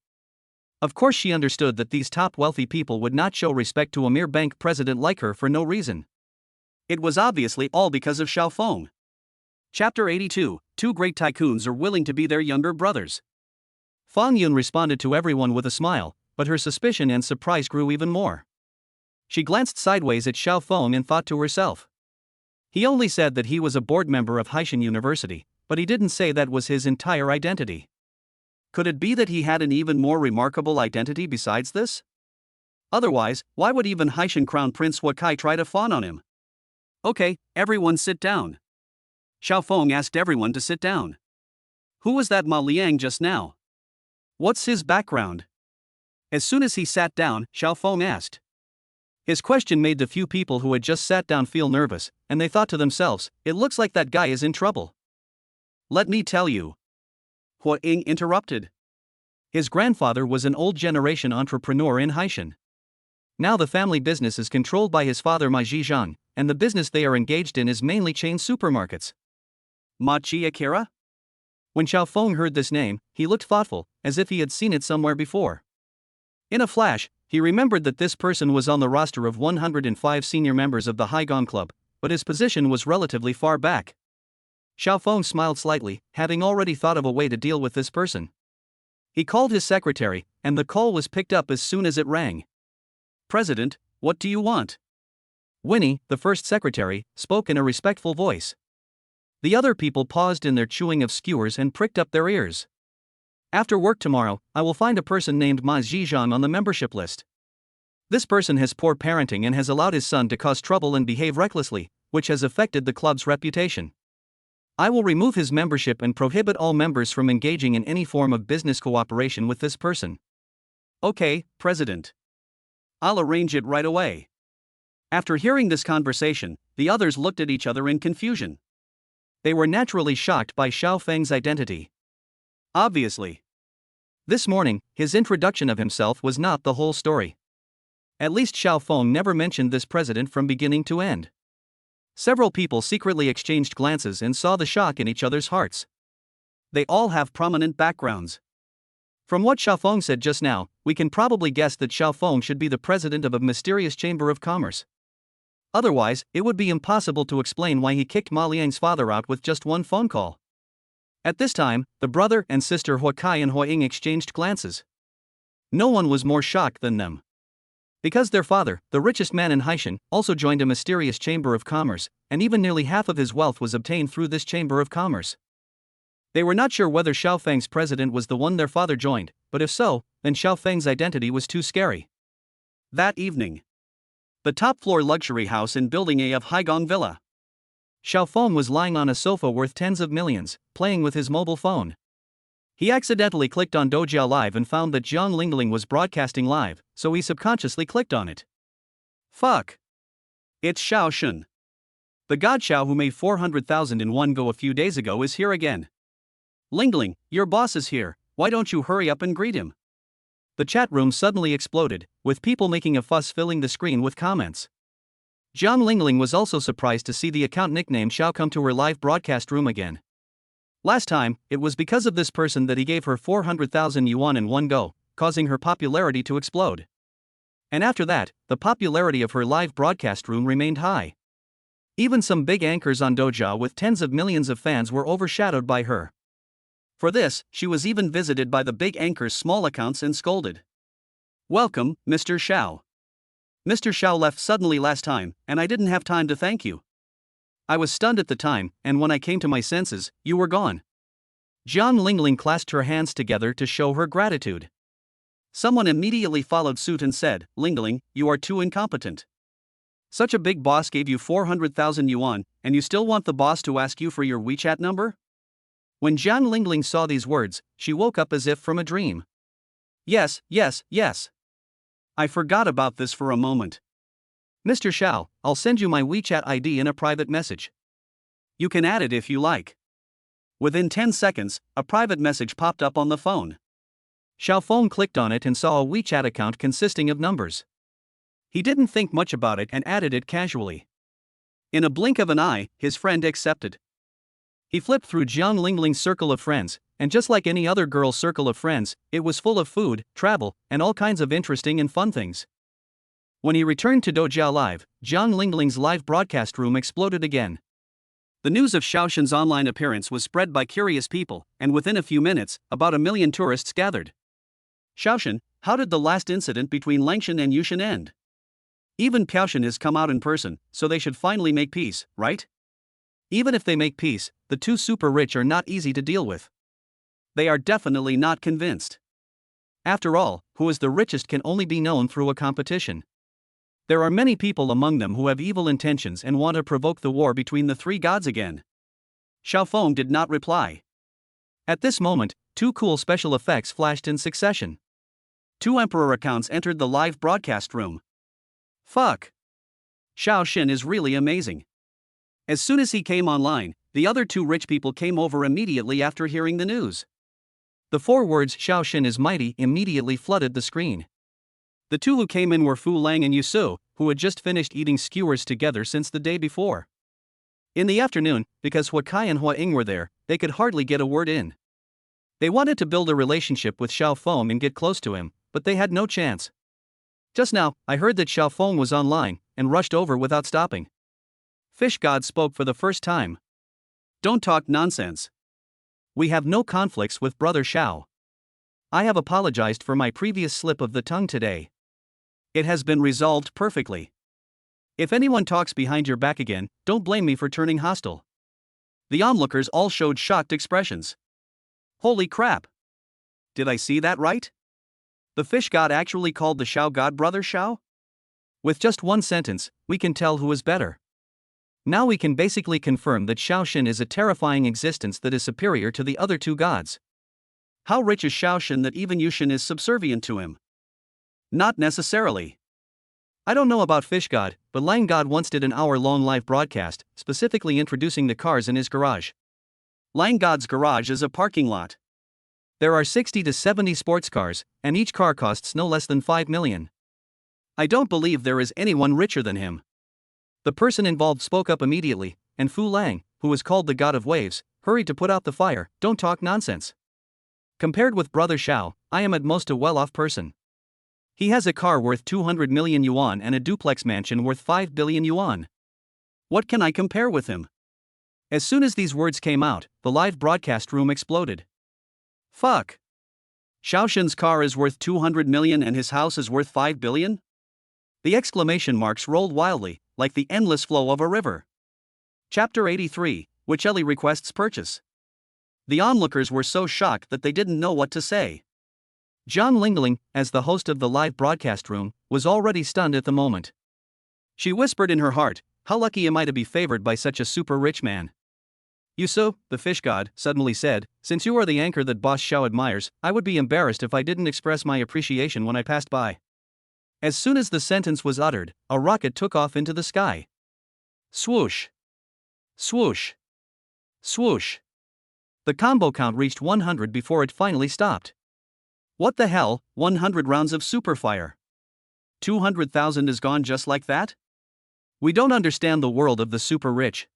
Of course she understood that these top wealthy people would not show respect to a mere bank president like her for no reason. It was obviously all because of Xiao Feng. Chapter 82, 2 great tycoons are willing to be their younger brothers. Feng Yun responded to everyone with a smile, but her suspicion and surprise grew even more. She glanced sideways at Xiao Feng and thought to herself. He only said that he was a board member of Haishan University, but he didn't say that was his entire identity. Could it be that he had an even more remarkable identity besides this? Otherwise, why would even Haishan Crown Prince Hua Kai try to fawn on him? Okay, everyone sit down. Xiao Feng asked everyone to sit down. Who was that Ma Liang just now? What's his background? As soon as he sat down, Xiao Feng asked. His question made the few people who had just sat down feel nervous, and they thought to themselves, it looks like that guy is in trouble. Let me tell you. Hua Ying interrupted. His grandfather was an old-generation entrepreneur in Haishan. Now the family business is controlled by his father Ma Zhizhang, and the business they are engaged in is mainly chain supermarkets. Ma Chi Akira? When Xiao Feng heard this name, he looked thoughtful, as if he had seen it somewhere before. In a flash, He remembered that this person was on the roster of 105 senior members of the Haigong Club, but his position was relatively far back. Xiaofeng smiled slightly, having already thought of a way to deal with this person. He called his secretary, and the call was picked up as soon as it rang. "President, what do you want?" Winnie, the first secretary, spoke in a respectful voice. The other people paused in their chewing of skewers and pricked up their ears. "After work tomorrow, I will find a person named Ma Zizhang on the membership list. This person has poor parenting and has allowed his son to cause trouble and behave recklessly, which has affected the club's reputation. I will remove his membership and prohibit all members from engaging in any form of business cooperation with this person." "Okay, President. I'll arrange it right away." After hearing this conversation, the others looked at each other in confusion. They were naturally shocked by Xiaofeng's identity. Obviously. This morning, his introduction of himself was not the whole story. At least Xiaofeng never mentioned this president from beginning to end. Several people secretly exchanged glances and saw the shock in each other's hearts. They all have prominent backgrounds. From what Xiaofeng said just now, we can probably guess that Xiaofeng should be the president of a mysterious chamber of commerce. Otherwise, it would be impossible to explain why he kicked Ma Liang's father out with just one phone call. At this time, the brother and sister Huakai and Huaying exchanged glances. No one was more shocked than them. Because their father, the richest man in Haishan, also joined a mysterious chamber of commerce, and even nearly half of his wealth was obtained through this chamber of commerce. They were not sure whether Xiaofeng's president was the one their father joined, but if so, then Xiaofeng's identity was too scary. That evening, the top-floor luxury house in Building A of Haigong Villa. Xiaofeng was lying on a sofa worth tens of millions, playing with his mobile phone. He accidentally clicked on Doujia Live and found that Jiang Lingling was broadcasting live, so he subconsciously clicked on it. Fuck. It's Xiao Shun. The god Xiao who made 400,000 in one go a few days ago is here again. Lingling, your boss is here, why don't you hurry up and greet him? The chat room suddenly exploded, with people making a fuss filling the screen with comments. Jiang Lingling was also surprised to see the account nickname Xiao come to her live broadcast room again. Last time, it was because of this person that he gave her 400,000 yuan in one go, causing her popularity to explode. And after that, the popularity of her live broadcast room remained high. Even some big anchors on Doujia with tens of millions of fans were overshadowed by her. For this, she was even visited by the big anchors' small accounts and scolded. "Welcome, Mr. Xiao. Mr. Xiao left suddenly last time, and I didn't have time to thank you. I was stunned at the time, and when I came to my senses, you were gone." Jiang Lingling clasped her hands together to show her gratitude. Someone immediately followed suit and said, "Lingling, you are too incompetent. Such a big boss gave you 400,000 yuan, and you still want the boss to ask you for your WeChat number?" When Jiang Lingling saw these words, she woke up as if from a dream. Yes. I forgot about this for a moment. "Mr. Xiao, I'll send you my WeChat ID in a private message. You can add it if you like." Within 10 seconds, a private message popped up on the phone. Xiaofeng clicked on it and saw a WeChat account consisting of numbers. He didn't think much about it and added it casually. In a blink of an eye, his friend accepted. He flipped through Jiang Lingling's circle of friends, and just like any other girl's circle of friends, it was full of food, travel, and all kinds of interesting and fun things. When he returned to Doujia Live, Jiang Lingling's live broadcast room exploded again. The news of Xiaoshen's online appearance was spread by curious people, and within a few minutes, about 1 million tourists gathered. "Xiaoshen, how did the last incident between Langshan and Yushan end? Even Piaoshen has come out in person, so they should finally make peace, right? Even if they make peace, the two super rich are not easy to deal with. They are definitely not convinced. After all, who is the richest can only be known through a competition. There are many people among them who have evil intentions and want to provoke the war between the three gods again." Xiaofeng did not reply. At this moment, 2 cool special effects flashed in succession. 2 emperor accounts entered the live broadcast room. Fuck. Xiao Xin is really amazing. As soon as he came online, the other 2 rich people came over immediately after hearing the news. The 4 words "Xiao Xin is mighty" immediately flooded the screen. The 2 who came in were Fu Lang and Yu Su, who had just finished eating skewers together since the day before. In the afternoon, because Huakai and Huaying were there, they could hardly get a word in. They wanted to build a relationship with Xiaofeng and get close to him, but they had no chance. Just now, I heard that Xiaofeng was online, and rushed over without stopping. Fish God spoke for the first time. Don't talk nonsense. We have no conflicts with Brother Xiao. I have apologized for my previous slip of the tongue today. It has been resolved perfectly. If anyone talks behind your back again, don't blame me for turning hostile. The onlookers all showed shocked expressions. Holy crap! Did I see that right? The fish god actually called the Xiao god Brother Xiao? With just one sentence, we can tell who is better. Now we can basically confirm that Xiaoxin is a terrifying existence that is superior to the other two gods. How rich is Xiaoxin that even Yushin is subservient to him? Not necessarily. I don't know about Fish God, but Lang God once did an hour-long live broadcast, specifically introducing the cars in his garage. Lang God's garage is a parking lot. There are 60 to 70 sports cars, and each car costs no less than 5 million. I don't believe there is anyone richer than him. The person involved spoke up immediately, and Fu Lang, who is called the God of Waves, hurried to put out the fire. Don't talk nonsense. Compared with Brother Xiao, I am at most a well-off person. He has a car worth 200 million yuan and a duplex mansion worth 5 billion yuan. What can I compare with him? As soon as these words came out, the live broadcast room exploded. Fuck. Xiaoxin's car is worth 200 million and his house is worth 5 billion? The exclamation marks rolled wildly, like the endless flow of a river. Chapter 83, which Ellie requests purchase. The onlookers were so shocked that they didn't know what to say. Jiang Lingling, as the host of the live broadcast room, was already stunned at the moment. She whispered in her heart, how lucky am I to be favored by such a super rich man. Yusu, the fish god, suddenly said, since you are the anchor that Boss Xiao admires, I would be embarrassed if I didn't express my appreciation when I passed by. As soon as the sentence was uttered, a rocket took off into the sky. Swoosh. Swoosh. Swoosh. The combo count reached 100 before it finally stopped. What the hell, 100 rounds of superfire. 200,000 is gone just like that? We don't understand the world of the super rich.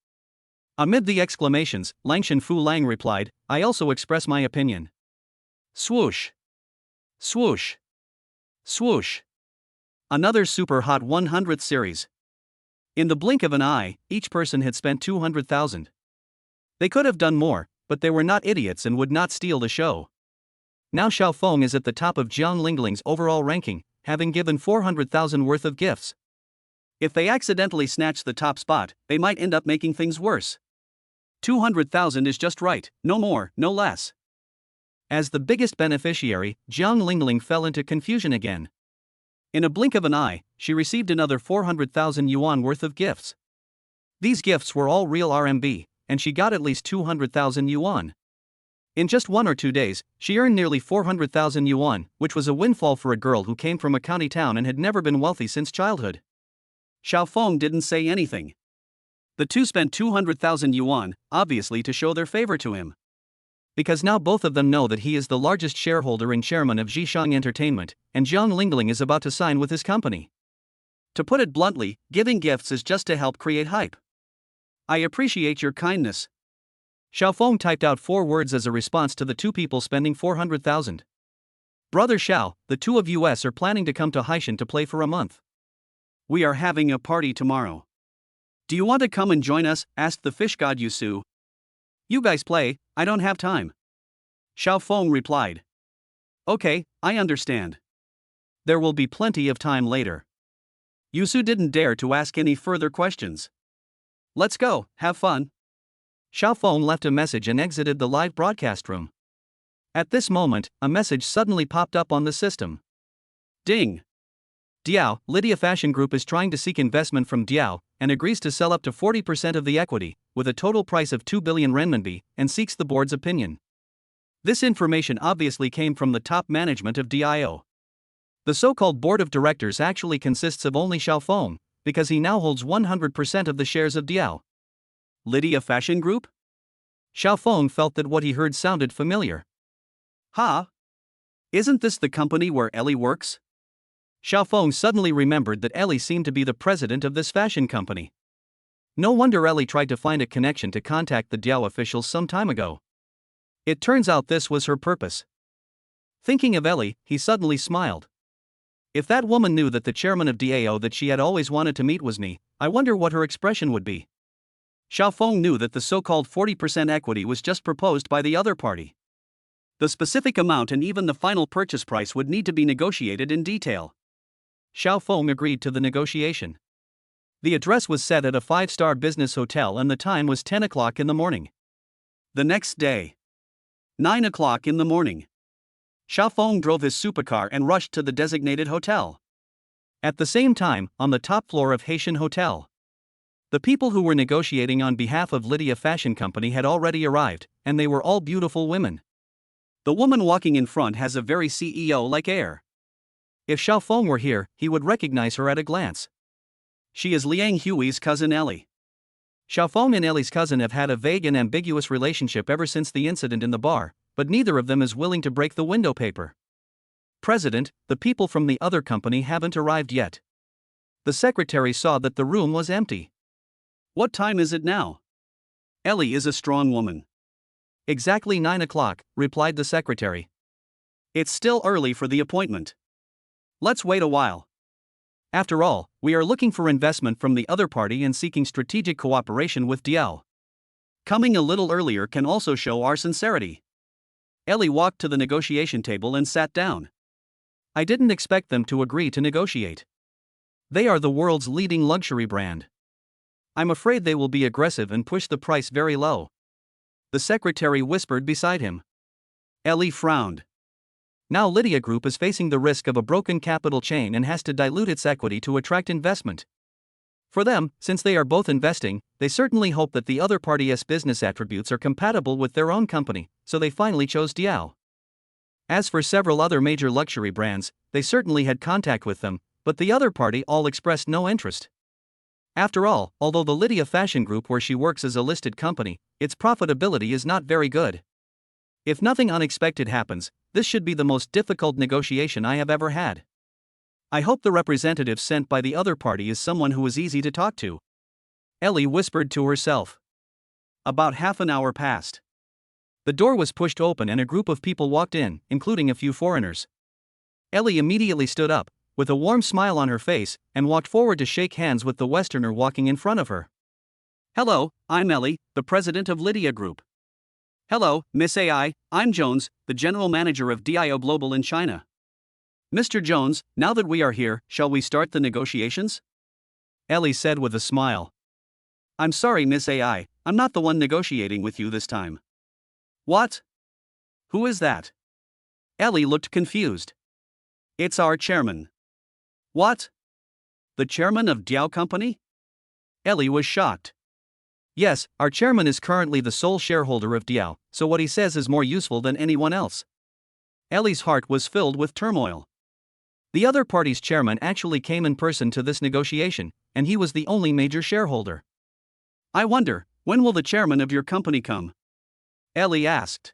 Amid the exclamations, Langshan Fu Lang replied, I also express my opinion. Swoosh. Swoosh. Swoosh. Another super hot 100th series. In the blink of an eye, each person had spent 200,000. They could have done more, but they were not idiots and would not steal the show. Now Xiaofeng is at the top of Jiang Lingling's overall ranking, having given 400,000 worth of gifts. If they accidentally snatch the top spot, they might end up making things worse. 200,000 is just right, no more, no less. As the biggest beneficiary, Jiang Lingling fell into confusion again. In a blink of an eye, she received another 400,000 yuan worth of gifts. These gifts were all real RMB, and she got at least 200,000 yuan. In just 1 or 2 days, she earned nearly 400,000 yuan, which was a windfall for a girl who came from a county town and had never been wealthy since childhood. Xiaofeng didn't say anything. The two spent 200,000 yuan, obviously to show their favor to him. Because now both of them know that he is the largest shareholder and chairman of Zhishang Entertainment, and Jiang Lingling is about to sign with his company. To put it bluntly, giving gifts is just to help create hype. I appreciate your kindness. Xiaofeng typed out 4 words as a response to the two people spending 400,000. Brother Xiao, the two of us are planning to come to Haishan to play for a month. We are having a party tomorrow. Do you want to come and join us? Asked the fish god Yusu. You guys play, I don't have time. Xiaofeng replied. Okay, I understand. There will be plenty of time later. Yusu didn't dare to ask any further questions. Let's go, have fun. Xiaofeng left a message and exited the live broadcast room. At this moment, a message suddenly popped up on the system. Ding! Diao, Lydia Fashion Group is trying to seek investment from Diao, and agrees to sell up to 40% of the equity, with a total price of 2 billion renminbi, and seeks the board's opinion. This information obviously came from the top management of DIO. The so-called board of directors actually consists of only Xiaofeng, because he now holds 100% of the shares of Diao. Lydia Fashion Group? Xiaofeng felt that what he heard sounded familiar. Ha! Isn't this the company where Ellie works? Xiaofeng suddenly remembered that Ellie seemed to be the president of this fashion company. No wonder Ellie tried to find a connection to contact the Diao officials some time ago. It turns out this was her purpose. Thinking of Ellie, he suddenly smiled. If that woman knew that the chairman of DAO that she had always wanted to meet was me, I wonder what her expression would be. Xiaofeng knew that the so-called 40% equity was just proposed by the other party. The specific amount and even the final purchase price would need to be negotiated in detail. Xiaofeng agreed to the negotiation. The address was set at a 5-star business hotel and the time was 10 o'clock in the morning. The next day, 9 o'clock in the morning, Xiaofeng drove his supercar and rushed to the designated hotel. At the same time, on the top floor of Haitian Hotel, the people who were negotiating on behalf of Lydia Fashion Company had already arrived, and they were all beautiful women. The woman walking in front has a very CEO-like air. If Xiaofeng were here, he would recognize her at a glance. She is Liang Hui's cousin Ellie. Xiaofeng and Ellie's cousin have had a vague and ambiguous relationship ever since the incident in the bar, but neither of them is willing to break the window paper. President, the people from the other company haven't arrived yet. The secretary saw that the room was empty. What time is it now? Ellie is a strong woman. Exactly 9 o'clock, replied the secretary. It's still early for the appointment. Let's wait a while. After all, we are looking for investment from the other party and seeking strategic cooperation with DL. Coming a little earlier can also show our sincerity. Ellie walked to the negotiation table and sat down. I didn't expect them to agree to negotiate. They are the world's leading luxury brand. I'm afraid they will be aggressive and push the price very low. The secretary whispered beside him. Ellie frowned. Now Lydia Group is facing the risk of a broken capital chain and has to dilute its equity to attract investment. For them, since they are both investing, they certainly hope that the other party's business attributes are compatible with their own company, so they finally chose Diao. As for several other major luxury brands, they certainly had contact with them, but the other party all expressed no interest. After all, although the Lydia Fashion Group where she works is a listed company, its profitability is not very good. If nothing unexpected happens, this should be the most difficult negotiation I have ever had. I hope the representative sent by the other party is someone who is easy to talk to. Ellie whispered to herself. About half an hour passed. The door was pushed open and a group of people walked in, including a few foreigners. Ellie immediately stood up, with a warm smile on her face, and walked forward to shake hands with the Westerner walking in front of her. Hello, I'm Ellie, the president of Lydia Group. Hello, Miss AI, I'm Jones, the general manager of DIO Global in China. Mr. Jones, now that we are here, shall we start the negotiations? Ellie said with a smile. I'm sorry, Miss AI, I'm not the one negotiating with you this time. What? Who is that? Ellie looked confused. It's our chairman. What? The chairman of Diao Company? Ellie was shocked. Yes, our chairman is currently the sole shareholder of Diao, so what he says is more useful than anyone else. Ellie's heart was filled with turmoil. The other party's chairman actually came in person to this negotiation, and he was the only major shareholder. I wonder, when will the chairman of your company come? Ellie asked.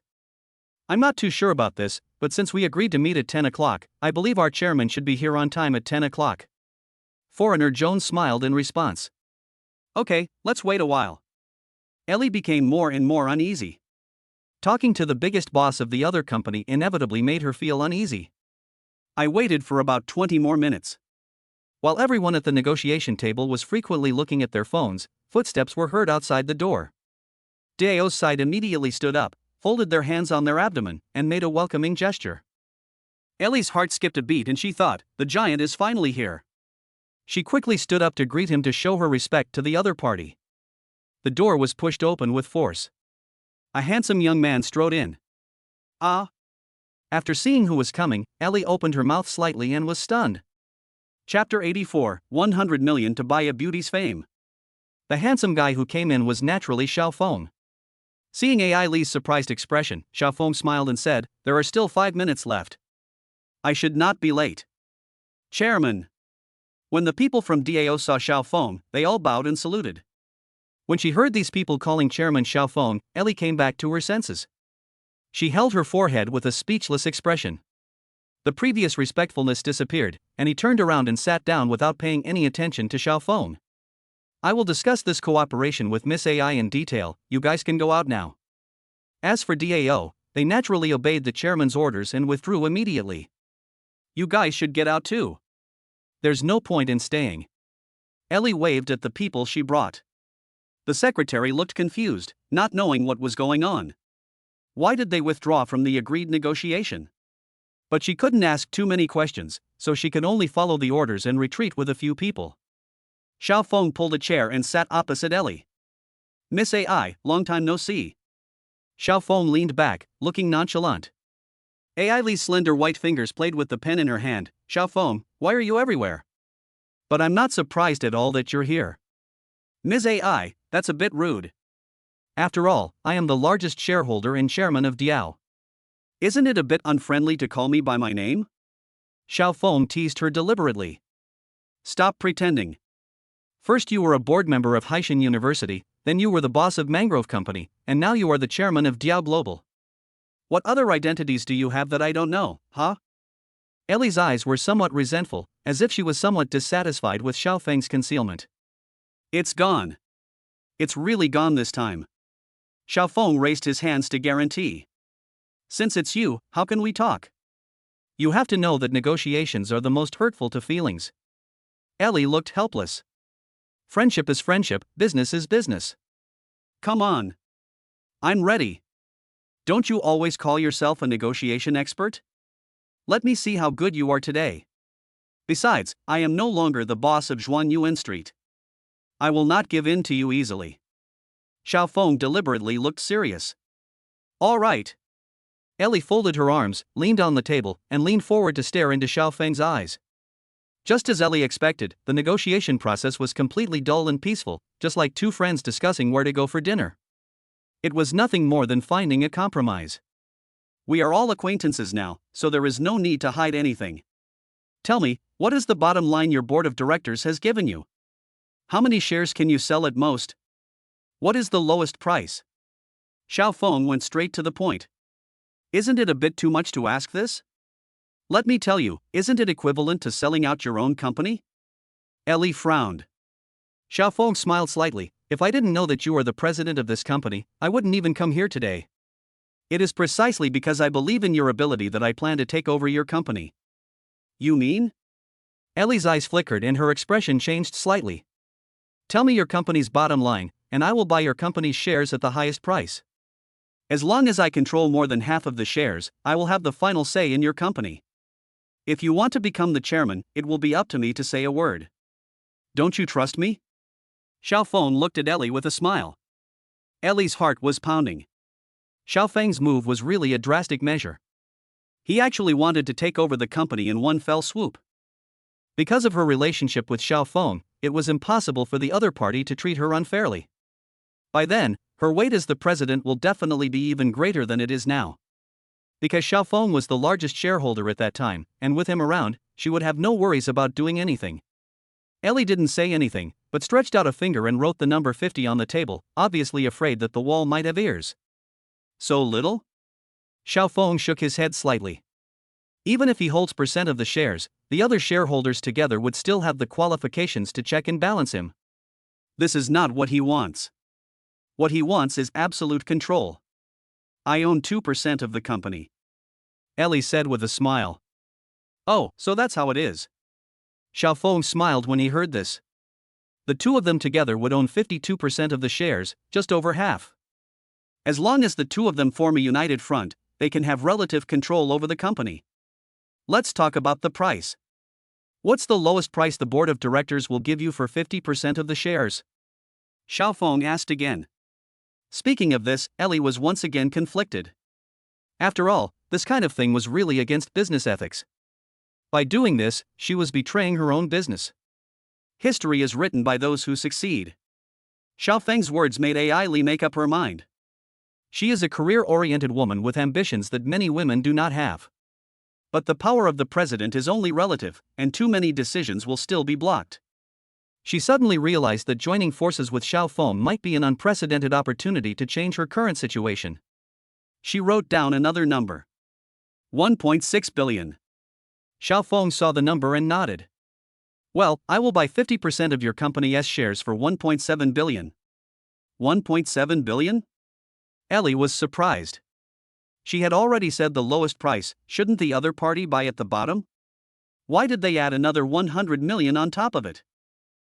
I'm not too sure about this, but since we agreed to meet at 10 o'clock, I believe our chairman should be here on time at 10 o'clock. Foreigner Jones smiled in response. Okay, let's wait a while. Ellie became more and more uneasy. Talking to the biggest boss of the other company inevitably made her feel uneasy. I waited for about 20 more minutes. While everyone at the negotiation table was frequently looking at their phones, footsteps were heard outside the door. Dao's side immediately stood up, folded their hands on their abdomen, and made a welcoming gesture. Ellie's heart skipped a beat and she thought, the giant is finally here. She quickly stood up to greet him to show her respect to the other party. The door was pushed open with force. A handsome young man strode in. Ah! After seeing who was coming, Ellie opened her mouth slightly and was stunned. Chapter 84, 100 million to buy a beauty's fame. The handsome guy who came in was naturally Xiaofeng. Seeing AI Li's surprised expression, Xiaofeng smiled and said, there are still 5 minutes left. I should not be late. Chairman. When the people from DAO saw Xiaofeng, they all bowed and saluted. When she heard these people calling Chairman Xiaofeng, Ellie came back to her senses. She held her forehead with a speechless expression. The previous respectfulness disappeared, and he turned around and sat down without paying any attention to Xiaofeng. I will discuss this cooperation with Miss AI in detail, you guys can go out now. As for DAO, they naturally obeyed the chairman's orders and withdrew immediately. You guys should get out too. There's no point in staying. Ellie waved at the people she brought. The secretary looked confused, not knowing what was going on. Why did they withdraw from the agreed negotiation? But she couldn't ask too many questions, so she could only follow the orders and retreat with a few people. Xiao Feng pulled a chair and sat opposite Ellie. Miss AI, long time no see. Xiao Feng leaned back, looking nonchalant. AI Li's slender white fingers played with the pen in her hand. Xiao Feng, why are you everywhere? But I'm not surprised at all that you're here. Ms. AI, that's a bit rude. After all, I am the largest shareholder and chairman of Diao. Isn't it a bit unfriendly to call me by my name? Xiao Feng teased her deliberately. Stop pretending. First you were a board member of Haishan University, then you were the boss of Mangrove Company, and now you are the chairman of Diao Global. What other identities do you have that I don't know, huh? Ellie's eyes were somewhat resentful, as if she was somewhat dissatisfied with Xiao Feng's concealment. It's gone. It's really gone this time. Xiao Feng raised his hands to guarantee. Since it's you, how can we talk? You have to know that negotiations are the most hurtful to feelings. Ellie looked helpless. Friendship is friendship, business is business. Come on. I'm ready. Don't you always call yourself a negotiation expert? Let me see how good you are today. Besides, I am no longer the boss of Zhuan Yuan Street. I will not give in to you easily. Xiao Feng deliberately looked serious. All right. Ellie folded her arms, leaned on the table, and leaned forward to stare into Xiao Feng's eyes. Just as Ellie expected, the negotiation process was completely dull and peaceful, just like two friends discussing where to go for dinner. It was nothing more than finding a compromise. We are all acquaintances now, so there is no need to hide anything. Tell me, what is the bottom line your board of directors has given you? How many shares can you sell at most? What is the lowest price? Xiao Feng went straight to the point. Isn't it a bit too much to ask this? Let me tell you, isn't it equivalent to selling out your own company? Ellie frowned. Xiao Feng smiled slightly. If I didn't know that you are the president of this company, I wouldn't even come here today. It is precisely because I believe in your ability that I plan to take over your company. You mean? Ellie's eyes flickered and her expression changed slightly. Tell me your company's bottom line, and I will buy your company's shares at the highest price. As long as I control more than half of the shares, I will have the final say in your company. If you want to become the chairman, it will be up to me to say a word. Don't you trust me? Xiao Feng looked at Ellie with a smile. Ellie's heart was pounding. Xiao Feng's move was really a drastic measure. He actually wanted to take over the company in one fell swoop. Because of her relationship with Xiao Feng, it was impossible for the other party to treat her unfairly. By then, her weight as the president will definitely be even greater than it is now. Because Xiao Feng was the largest shareholder at that time, and with him around, she would have no worries about doing anything. Ellie didn't say anything, but stretched out a finger and wrote the number 50 on the table, obviously afraid that the wall might have ears. So little? Xiao Feng shook his head slightly. Even if he holds % of the shares, the other shareholders together would still have the qualifications to check and balance him. This is not what he wants. What he wants is absolute control. I own 2% of the company. Ellie said with a smile. Oh, so that's how it is. Xiao Feng smiled when he heard this. The two of them together would own 52% of the shares, just over half. As long as the two of them form a united front, they can have relative control over the company. Let's talk about the price. What's the lowest price the board of directors will give you for 50% of the shares? Xiao Feng asked again. Speaking of this, Ellie was once again conflicted. After all, this kind of thing was really against business ethics. By doing this, she was betraying her own business. History is written by those who succeed. Xiao Feng's words made AI Li make up her mind. She is a career-oriented woman with ambitions that many women do not have. But the power of the president is only relative, and too many decisions will still be blocked. She suddenly realized that joining forces with Xiao Feng might be an unprecedented opportunity to change her current situation. She wrote down another number. 1.6 billion. Xiao Feng saw the number and nodded. Well, I will buy 50% of your company's shares for 1.7 billion. 1.7 billion? Ellie was surprised. She had already said the lowest price, shouldn't the other party buy at the bottom? Why did they add another 100 million on top of it?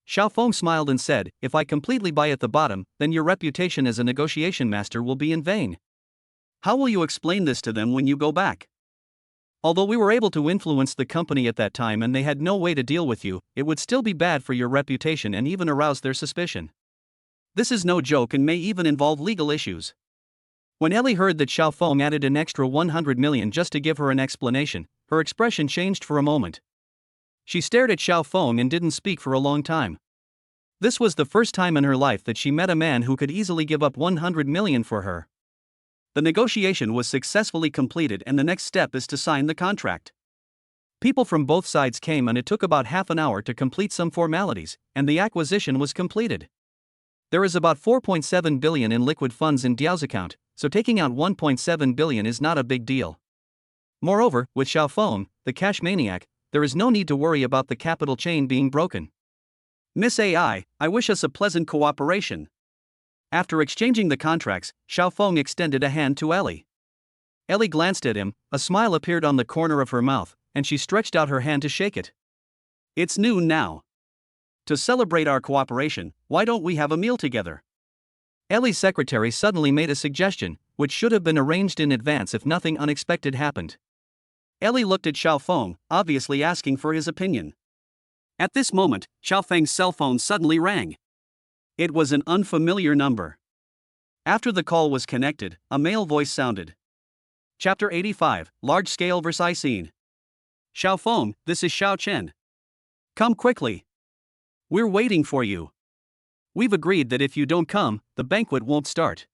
Xiaofeng smiled and said, if I completely buy at the bottom, then your reputation as a negotiation master will be in vain. How will you explain this to them when you go back? Although we were able to influence the company at that time and they had no way to deal with you, it would still be bad for your reputation and even arouse their suspicion. This is no joke and may even involve legal issues. When Ellie heard that Xiaofeng added an extra 100 million just to give her an explanation, her expression changed for a moment. She stared at Xiaofeng and didn't speak for a long time. This was the first time in her life that she met a man who could easily give up 100 million for her. The negotiation was successfully completed and the next step is to sign the contract. People from both sides came and it took about half an hour to complete some formalities, and the acquisition was completed. There is about 4.7 billion in liquid funds in Diao's account, so taking out 1.7 billion is not a big deal. Moreover, with Xiaofeng, the cash maniac, there is no need to worry about the capital chain being broken. Miss AI, I wish us a pleasant cooperation. After exchanging the contracts, Xiaofeng extended a hand to Ellie. Ellie glanced at him, a smile appeared on the corner of her mouth, and she stretched out her hand to shake it. It's noon now. To celebrate our cooperation, why don't we have a meal together? Ellie's secretary suddenly made a suggestion, which should have been arranged in advance if nothing unexpected happened. Ellie looked at Xiaofeng, obviously asking for his opinion. At this moment, Xiaofeng's cell phone suddenly rang. It was an unfamiliar number. After the call was connected, a male voice sounded. Chapter 85, Large-Scale Versailles Scene. Xiaofeng, this is Xiao Chen. Come quickly. We're waiting for you. We've agreed that if you don't come, the banquet won't start.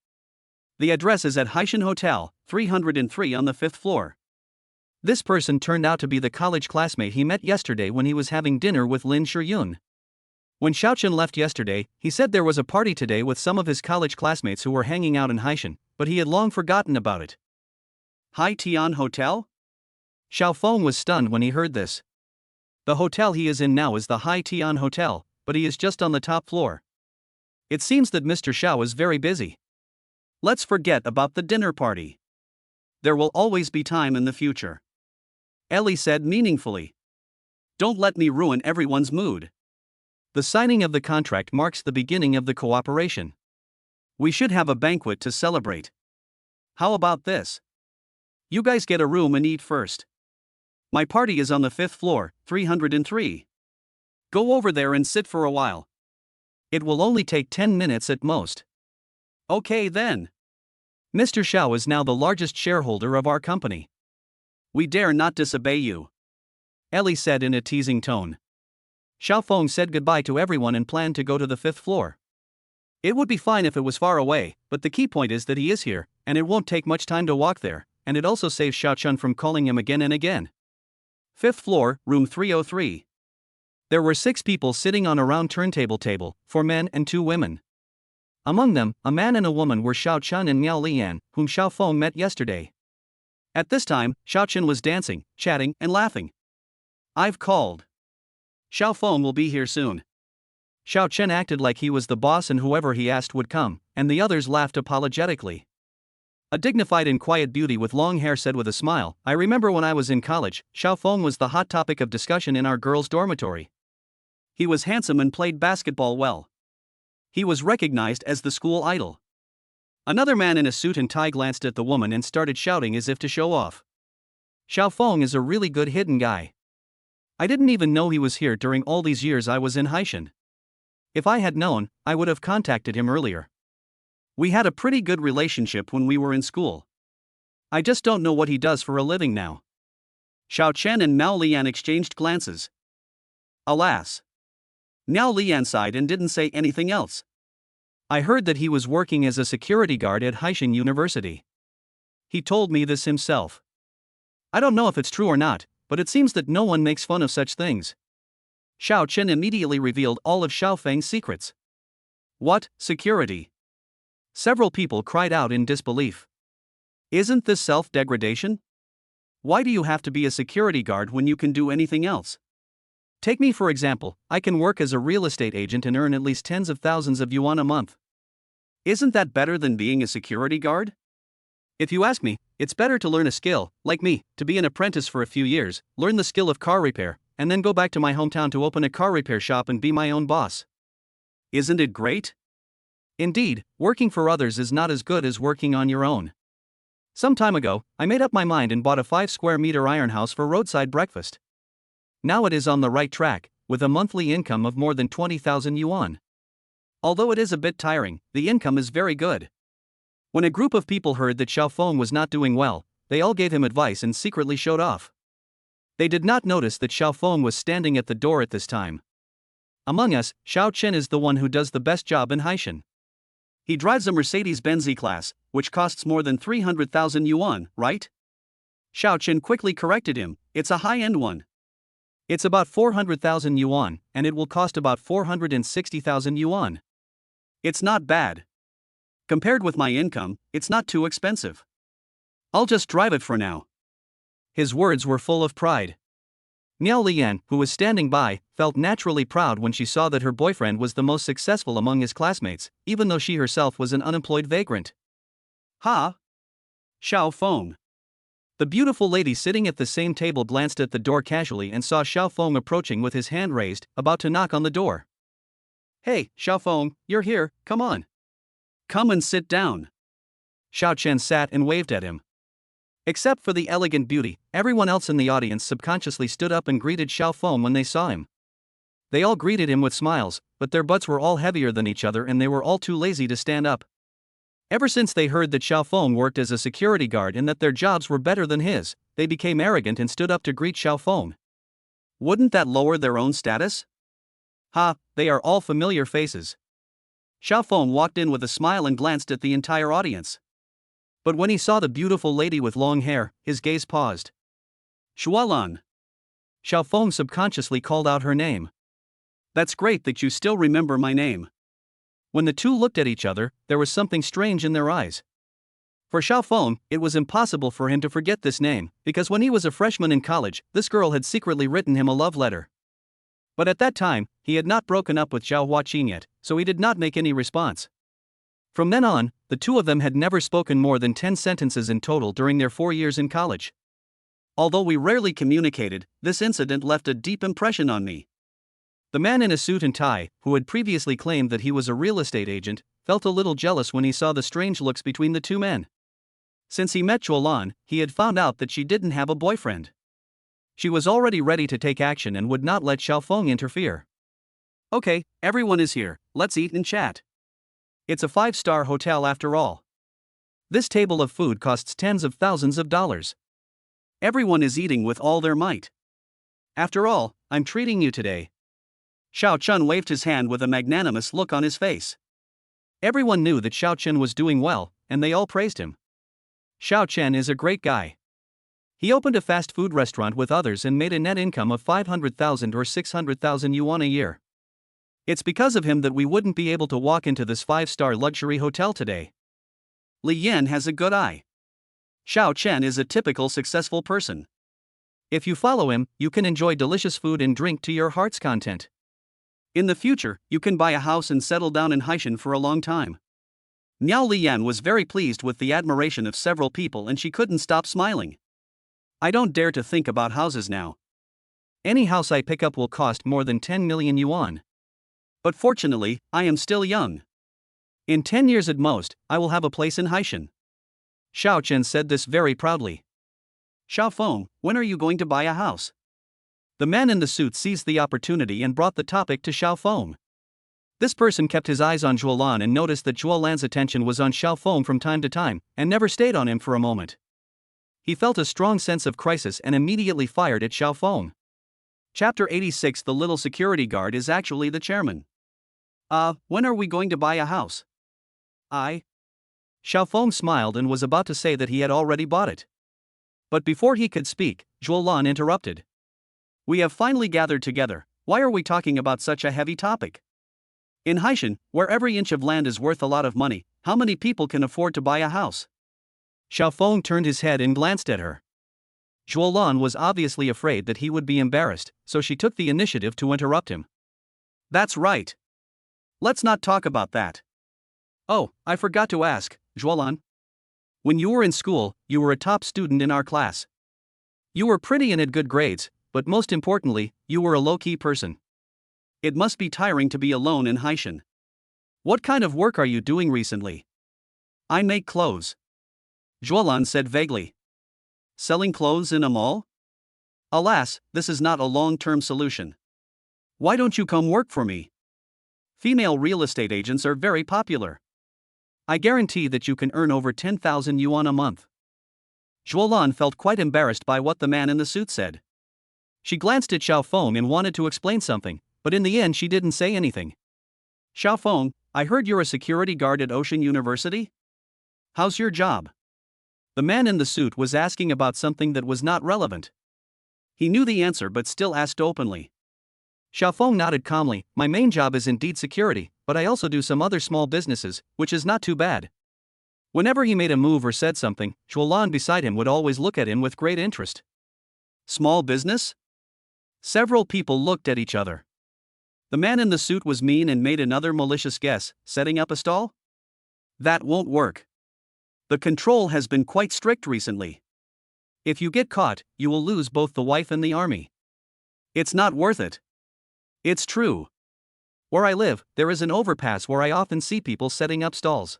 The address is at Haishan Hotel, 303 on the 5th floor. This person turned out to be the college classmate he met yesterday when he was having dinner with Lin Shiyun. When Xiaochen left yesterday, he said there was a party today with some of his college classmates who were hanging out in Haishan, but he had long forgotten about it. Hai Tian Hotel? Xiaofeng was stunned when he heard this. The hotel he is in now is the Hai Tian Hotel, but he is just on the top floor. It seems that Mr. Xiao is very busy. Let's forget about the dinner party. There will always be time in the future. Ellie said meaningfully. Don't let me ruin everyone's mood. The signing of the contract marks the beginning of the cooperation. We should have a banquet to celebrate. How about this? You guys get a room and eat first. My party is on the 5th floor, 303. Go over there and sit for a while. It will only take 10 minutes at most. Okay then. Mr. Xiao is now the largest shareholder of our company. We dare not disobey you. Ellie said in a teasing tone. Xiaofeng said goodbye to everyone and planned to go to the 5th floor. It would be fine if it was far away, but the key point is that he is here, and it won't take much time to walk there, and it also saves Xiaochun from calling him again and again. 5th floor, room 303. There were 6 people sitting on a round turntable table, 4 men and 2 women. Among them, a man and a woman were Xiaochun and Miao Lian, whom Xiaofeng met yesterday. At this time, Xiaochun was dancing, chatting, and laughing. I've called. Xiaofeng will be here soon. Xiaochun acted like he was the boss and whoever he asked would come, and the others laughed apologetically. A dignified and quiet beauty with long hair said with a smile, I remember when I was in college, Xiaofeng was the hot topic of discussion in our girls' dormitory. He was handsome and played basketball well. He was recognized as the school idol. Another man in a suit and tie glanced at the woman and started shouting as if to show off. Xiaofeng is a really good hidden guy. I didn't even know he was here during all these years I was in Haishan. If I had known, I would have contacted him earlier. We had a pretty good relationship when we were in school. I just don't know what he does for a living now. Xiao Chen and Miao Lian exchanged glances. Alas. Miao Lian sighed and didn't say anything else. I heard that he was working as a security guard at Haishan University. He told me this himself. I don't know if it's true or not, but it seems that no one makes fun of such things. Xiao Chen immediately revealed all of Xiaofeng's secrets. What, security? Several people cried out in disbelief. Isn't this self-degradation? Why do you have to be a security guard when you can do anything else? Take me for example, I can work as a real estate agent and earn at least tens of thousands of yuan a month. Isn't that better than being a security guard? If you ask me, it's better to learn a skill, like me, to be an apprentice for a few years, learn the skill of car repair, and then go back to my hometown to open a car repair shop and be my own boss. Isn't it great? Indeed, working for others is not as good as working on your own. Some time ago, I made up my mind and bought a 5 square meter iron house for roadside breakfast. Now it is on the right track, with a monthly income of more than 20,000 yuan. Although it is a bit tiring, the income is very good. When a group of people heard that Xiaofeng was not doing well, they all gave him advice and secretly showed off. They did not notice that Xiaofeng was standing at the door at this time. Among us, Xiao Chen is the one who does the best job in Haishan. He drives a Mercedes-Benz E-Class, which costs more than 300,000 yuan, right? Xiao Chen quickly corrected him, it's a high-end one. It's about 400,000 yuan, and it will cost about 460,000 yuan. It's not bad. Compared with my income, it's not too expensive. I'll just drive it for now. His words were full of pride. Miao Lian, who was standing by, felt naturally proud when she saw that her boyfriend was the most successful among his classmates, even though she herself was an unemployed vagrant. Ha! Xiaofeng. The beautiful lady sitting at the same table glanced at the door casually and saw Xiaofeng approaching with his hand raised, about to knock on the door. Hey, Xiaofeng, you're here, come on. Come and sit down. Xiao Chen sat and waved at him. Except for the elegant beauty, everyone else in the audience subconsciously stood up and greeted Xiaofeng when they saw him. They all greeted him with smiles, but their butts were all heavier than each other and they were all too lazy to stand up. Ever since they heard that Xiaofeng worked as a security guard and that their jobs were better than his, they became arrogant and stood up to greet Xiaofeng. Wouldn't that lower their own status? Ha, they are all familiar faces. Xiaofeng walked in with a smile and glanced at the entire audience. But when he saw the beautiful lady with long hair, his gaze paused. Shualan. Xiaofeng subconsciously called out her name. That's great that you still remember my name. When the two looked at each other, there was something strange in their eyes. For Xiaofeng, it was impossible for him to forget this name, because when he was a freshman in college, this girl had secretly written him a love letter. But at that time, he had not broken up with Zhao Huaqin yet, so he did not make any response. From then on, the two of them had never spoken more than 10 sentences in total during their 4 years in college. Although we rarely communicated, this incident left a deep impression on me. The man in a suit and tie, who had previously claimed that he was a real estate agent, felt a little jealous when he saw the strange looks between the two men. Since he met Juolan, he had found out that she didn't have a boyfriend. She was already ready to take action and would not let Xiaofeng interfere. Okay, everyone is here, let's eat and chat. It's a 5-star hotel after all. This table of food costs tens of thousands of dollars. Everyone is eating with all their might. After all, I'm treating you today. Xiao Chen waved his hand with a magnanimous look on his face. Everyone knew that Xiao Chen was doing well, and they all praised him. Xiao Chen is a great guy. He opened a fast food restaurant with others and made a net income of 500,000 or 600,000 yuan a year. It's because of him that we wouldn't be able to walk into this 5-star luxury hotel today. Li Yan has a good eye. Xiao Chen is a typical successful person. If you follow him, you can enjoy delicious food and drink to your heart's content. In the future, you can buy a house and settle down in Haishan for a long time. Miao Lian was very pleased with the admiration of several people and she couldn't stop smiling. I don't dare to think about houses now. Any house I pick up will cost more than 10 million yuan. But fortunately, I am still young. In 10 years at most, I will have a place in Haishan. Xiao Chen said this very proudly. Xiaofeng, when are you going to buy a house? The man in the suit seized the opportunity and brought the topic to Xiaofeng. This person kept his eyes on Juolan and noticed that Juolan's attention was on Xiaofeng from time to time, and never stayed on him for a moment. He felt a strong sense of crisis and immediately fired at Xiaofeng. Chapter 86. The little security guard is actually the chairman. When are we going to buy a house? Xiaofeng smiled and was about to say that he had already bought it. But before he could speak, Juolan interrupted. We have finally gathered together, why are we talking about such a heavy topic? In Haishan, where every inch of land is worth a lot of money, how many people can afford to buy a house? Xiaofeng turned his head and glanced at her. Juolan was obviously afraid that he would be embarrassed, so she took the initiative to interrupt him. That's right. Let's not talk about that. Oh, I forgot to ask, Juolan. When you were in school, you were a top student in our class. You were pretty and had good grades, but most importantly, you were a low-key person. It must be tiring to be alone in Haishan. What kind of work are you doing recently? I make clothes. Zhuolan said vaguely. Selling clothes in a mall? Alas, this is not a long-term solution. Why don't you come work for me? Female real estate agents are very popular. I guarantee that you can earn over 10,000 yuan a month. Zhuolan felt quite embarrassed by what the man in the suit said. She glanced at Xiaofeng and wanted to explain something, but in the end she didn't say anything. Xiaofeng, I heard you're a security guard at Ocean University? How's your job? The man in the suit was asking about something that was not relevant. He knew the answer but still asked openly. Xiaofeng nodded calmly. My main job is indeed security, but I also do some other small businesses, which is not too bad. Whenever he made a move or said something, Zhuolan beside him would always look at him with great interest. Small business? Several people looked at each other. The man in the suit was mean and made another malicious guess, setting up a stall? That won't work. The control has been quite strict recently. If you get caught, you will lose both the wife and the army. It's not worth it. It's true. Where I live, there is an overpass where I often see people setting up stalls.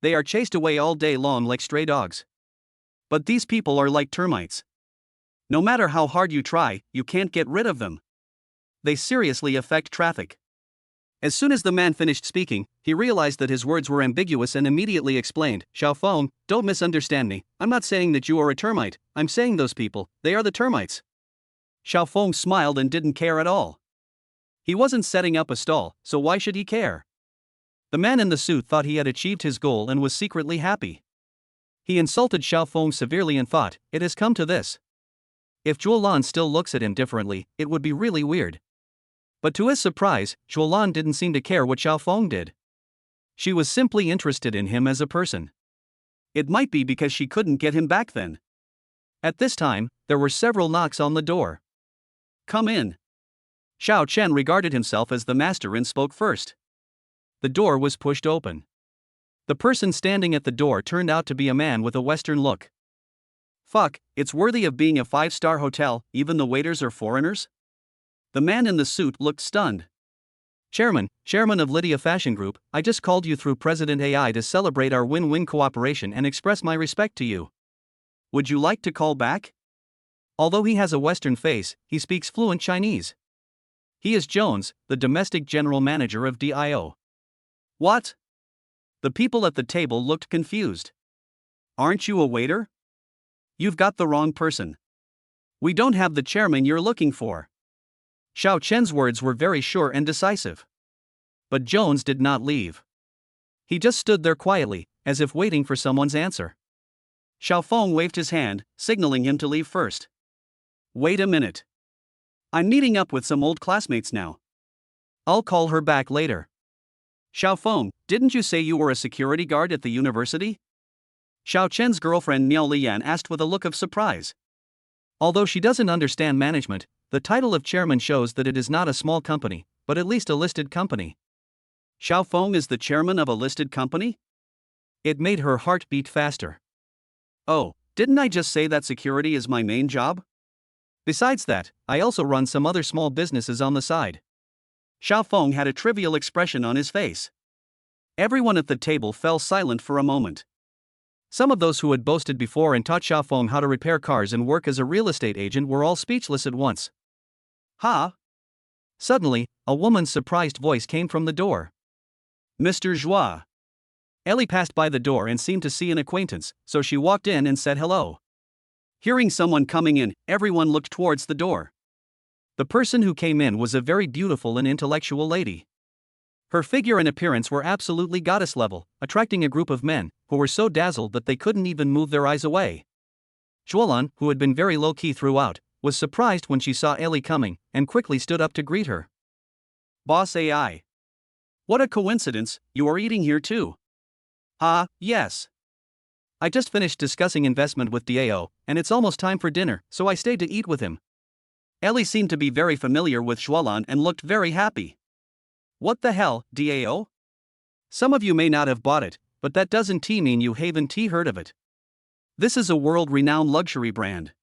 They are chased away all day long like stray dogs. But these people are like termites. No matter how hard you try, you can't get rid of them. They seriously affect traffic. As soon as the man finished speaking, he realized that his words were ambiguous and immediately explained, Xiaofeng, don't misunderstand me, I'm not saying that you are a termite, I'm saying those people, they are the termites. Xiaofeng smiled and didn't care at all. He wasn't setting up a stall, so why should he care? The man in the suit thought he had achieved his goal and was secretly happy. He insulted Xiaofeng severely and thought, it has come to this. If Zhuolan still looks at him differently, it would be really weird. But to his surprise, Zhuolan didn't seem to care what Xiaofeng did. She was simply interested in him as a person. It might be because she couldn't get him back then. At this time, there were several knocks on the door. Come in. Xiao Chen regarded himself as the master and spoke first. The door was pushed open. The person standing at the door turned out to be a man with a Western look. Fuck, it's worthy of being a 5-star hotel, even the waiters are foreigners? The man in the suit looked stunned. Chairman of Lydia Fashion Group, I just called you through President AI to celebrate our win-win cooperation and express my respect to you. Would you like to call back? Although he has a Western face, he speaks fluent Chinese. He is Jones, the domestic general manager of DIO. What? The people at the table looked confused. Aren't you a waiter? You've got the wrong person. We don't have the chairman you're looking for. Xiao Chen's words were very sure and decisive. But Jones did not leave. He just stood there quietly, as if waiting for someone's answer. Xiaofeng waved his hand, signaling him to leave first. Wait a minute. I'm meeting up with some old classmates now. I'll call her back later. Xiaofeng, didn't you say you were a security guard at the university? Xiao Chen's girlfriend Miao Liyan asked with a look of surprise. Although she doesn't understand management, the title of chairman shows that it is not a small company, but at least a listed company. Xiaofeng is the chairman of a listed company? It made her heart beat faster. Oh, didn't I just say that security is my main job? Besides that, I also run some other small businesses on the side. Xiaofeng had a trivial expression on his face. Everyone at the table fell silent for a moment. Some of those who had boasted before and taught Xiaofeng how to repair cars and work as a real estate agent were all speechless at once. Ha! Suddenly, a woman's surprised voice came from the door. Mr. Zhua. Ellie passed by the door and seemed to see an acquaintance, so she walked in and said hello. Hearing someone coming in, everyone looked towards the door. The person who came in was a very beautiful and intellectual lady. Her figure and appearance were absolutely goddess level, attracting a group of men, who were so dazzled that they couldn't even move their eyes away. Zhuolan, who had been very low-key throughout, was surprised when she saw Ellie coming, and quickly stood up to greet her. Boss AI. What a coincidence, you are eating here too. Ah, yes. I just finished discussing investment with DAO, and it's almost time for dinner, so I stayed to eat with him. Ellie seemed to be very familiar with Zhuolan and looked very happy. What the hell, DAO? Some of you may not have bought it, but that doesn't mean you haven't heard of it. This is a world-renowned luxury brand.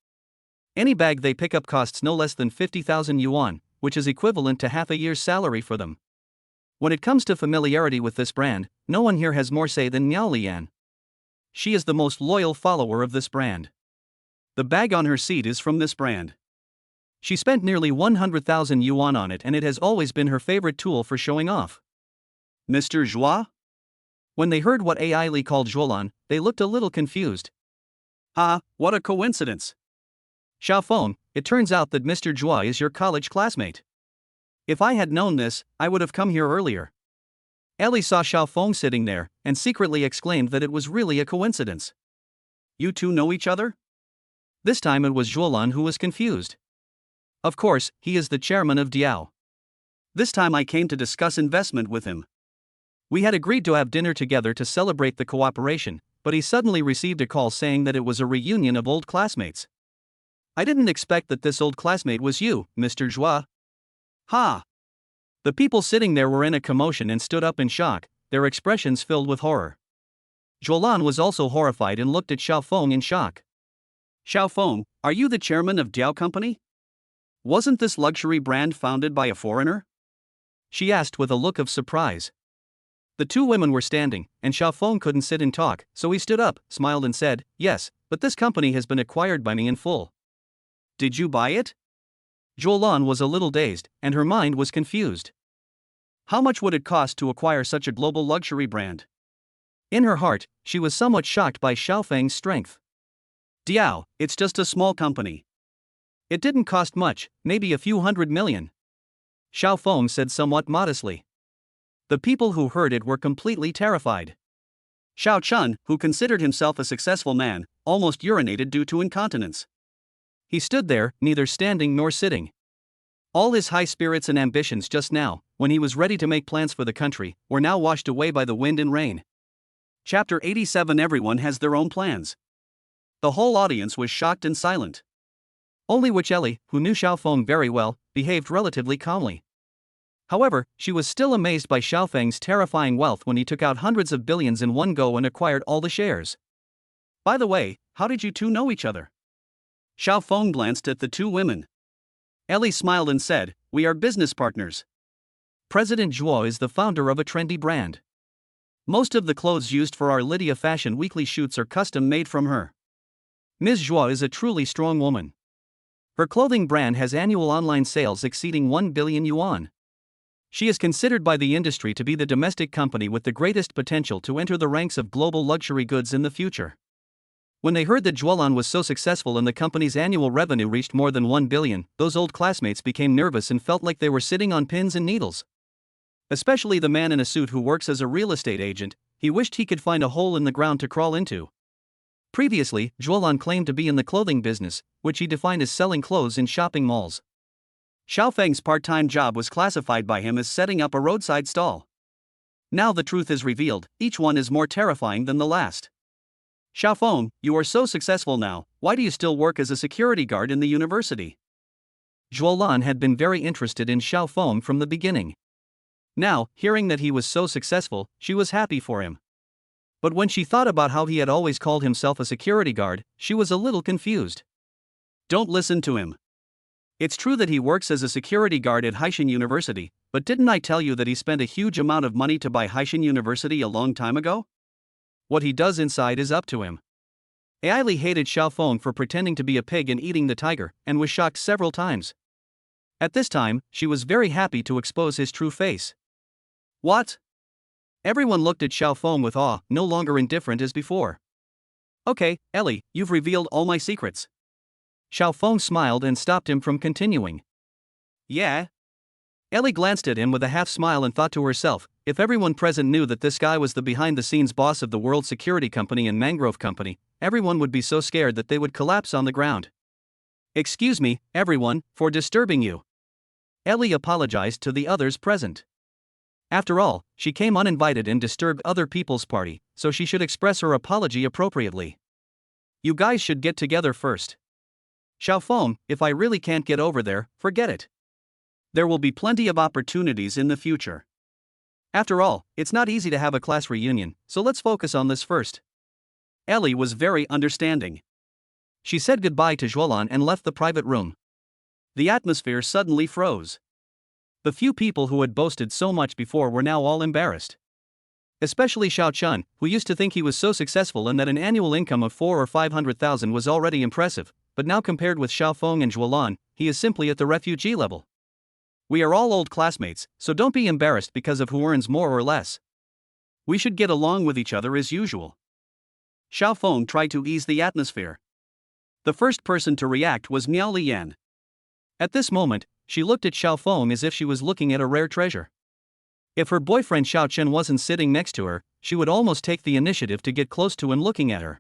Any bag they pick up costs no less than 50,000 yuan, which is equivalent to half a year's salary for them. When it comes to familiarity with this brand, no one here has more say than Miao Lian. She is the most loyal follower of this brand. The bag on her seat is from this brand. She spent nearly 100,000 yuan on it, and it has always been her favorite tool for showing off. Mr. Zhua? When they heard what AI Li called Zhuolan, they looked a little confused. Ah, what a coincidence. Xiaofeng, it turns out that Mr. Zhua is your college classmate. If I had known this, I would have come here earlier. Ellie saw Xiaofeng sitting there, and secretly exclaimed that it was really a coincidence. You two know each other? This time it was Zhuolan who was confused. Of course, he is the chairman of Diao. This time I came to discuss investment with him. We had agreed to have dinner together to celebrate the cooperation, but he suddenly received a call saying that it was a reunion of old classmates. I didn't expect that this old classmate was you, Mr. Zhua. Ha! The people sitting there were in a commotion and stood up in shock, their expressions filled with horror. Zhuolan was also horrified and looked at Xiaofeng in shock. Xiaofeng, are you the chairman of Diao Company? Wasn't this luxury brand founded by a foreigner? She asked with a look of surprise. The two women were standing, and Xiaofeng couldn't sit and talk, so he stood up, smiled and said, yes, but this company has been acquired by me in full. Did you buy it? Zhuolan was a little dazed, and her mind was confused. How much would it cost to acquire such a global luxury brand? In her heart, she was somewhat shocked by Xiaofeng's strength. Diao, it's just a small company. It didn't cost much, maybe a few 100 million. Xiaofeng said somewhat modestly. The people who heard it were completely terrified. Xiao Chun, who considered himself a successful man, almost urinated due to incontinence. He stood there, neither standing nor sitting. All his high spirits and ambitions just now, when he was ready to make plans for the country, were now washed away by the wind and rain. Chapter 87. Everyone has their own plans. The whole audience was shocked and silent. Only Wicheli, who knew Xiaofeng very well, behaved relatively calmly. However, she was still amazed by Xiaofeng's terrifying wealth when he took out hundreds of billions in one go and acquired all the shares. By the way, how did you two know each other? Xiaofeng glanced at the two women. Ellie smiled and said, we are business partners. President Zhuo is the founder of a trendy brand. Most of the clothes used for our Lydia Fashion Weekly shoots are custom made from her. Ms. Zhuo is a truly strong woman. Her clothing brand has annual online sales exceeding 1 billion yuan. She is considered by the industry to be the domestic company with the greatest potential to enter the ranks of global luxury goods in the future. When they heard that Zhuolan was so successful and the company's annual revenue reached more than 1 billion, those old classmates became nervous and felt like they were sitting on pins and needles. Especially the man in a suit who works as a real estate agent, he wished he could find a hole in the ground to crawl into. Previously, Zhuolan claimed to be in the clothing business, which he defined as selling clothes in shopping malls. Xiaofeng's part-time job was classified by him as setting up a roadside stall. Now the truth is revealed, each one is more terrifying than the last. Xiaofeng, you are so successful now, why do you still work as a security guard in the university? Zhuolan had been very interested in Xiaofeng from the beginning. Now, hearing that he was so successful, she was happy for him. But when she thought about how he had always called himself a security guard, she was a little confused. Don't listen to him. It's true that he works as a security guard at Haishan University, but didn't I tell you that he spent a huge amount of money to buy Haishan University a long time ago? What he does inside is up to him. Aili hated Xiaofeng for pretending to be a pig and eating the tiger, and was shocked several times. At this time, she was very happy to expose his true face. What? Everyone looked at Xiaofeng with awe, no longer indifferent as before. Okay, Ellie, you've revealed all my secrets. Xiaofeng smiled and stopped him from continuing. Yeah? Ellie glanced at him with a half smile and thought to herself, if everyone present knew that this guy was the behind-the-scenes boss of the World Security Company and Mangrove Company, everyone would be so scared that they would collapse on the ground. Excuse me, everyone, for disturbing you. Ellie apologized to the others present. After all, she came uninvited and disturbed other people's party, so she should express her apology appropriately. You guys should get together first. Xiaofeng, if I really can't get over there, forget it. There will be plenty of opportunities in the future. After all, it's not easy to have a class reunion, so let's focus on this first. Ellie was very understanding. She said goodbye to Zhuolan and left the private room. The atmosphere suddenly froze. The few people who had boasted so much before were now all embarrassed. Especially Xiao Chun, who used to think he was so successful and that an annual income of 4 or 500,000 was already impressive, but now compared with Xiao Feng and Zhuolan, he is simply at the refugee level. We are all old classmates, so don't be embarrassed because of who earns more or less. We should get along with each other as usual. Xiao Feng tried to ease the atmosphere. The first person to react was Miao Liyan. At this moment, she looked at Xiao Feng as if she was looking at a rare treasure. If her boyfriend Xiao Chen wasn't sitting next to her, she would almost take the initiative to get close to him looking at her.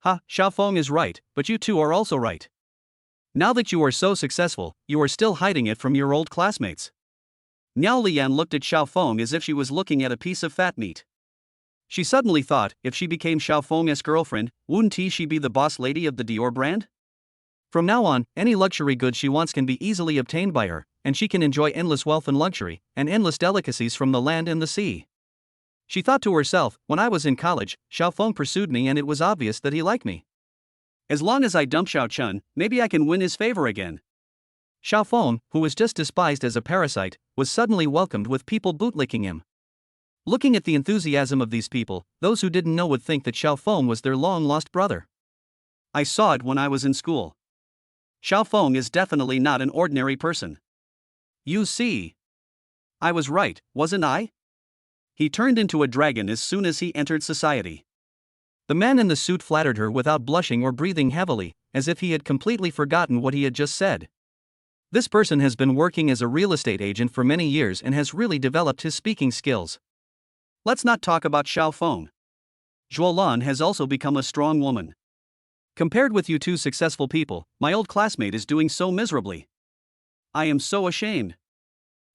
Ha, Xiao Feng is right, but you two are also right. Now that you are so successful, you are still hiding it from your old classmates. Miao Liyan looked at Xiao Feng as if she was looking at a piece of fat meat. She suddenly thought, if she became Xiao Feng's girlfriend, wouldn't she be the boss lady of the Dior brand? From now on, any luxury goods she wants can be easily obtained by her, and she can enjoy endless wealth and luxury, and endless delicacies from the land and the sea. She thought to herself, when I was in college, Xiao Feng pursued me and it was obvious that he liked me. As long as I dump Xiao Chun, maybe I can win his favor again. Xiao Feng, who was just despised as a parasite, was suddenly welcomed with people bootlicking him. Looking at the enthusiasm of these people, those who didn't know would think that Xiao Feng was their long-lost brother. I saw it when I was in school. Xiao Feng is definitely not an ordinary person. You see. I was right, wasn't I? He turned into a dragon as soon as he entered society. The man in the suit flattered her without blushing or breathing heavily, as if he had completely forgotten what he had just said. This person has been working as a real estate agent for many years and has really developed his speaking skills. Let's not talk about Xiao Feng. Zhuolan has also become a strong woman. Compared with you two successful people, my old classmate is doing so miserably. I am so ashamed.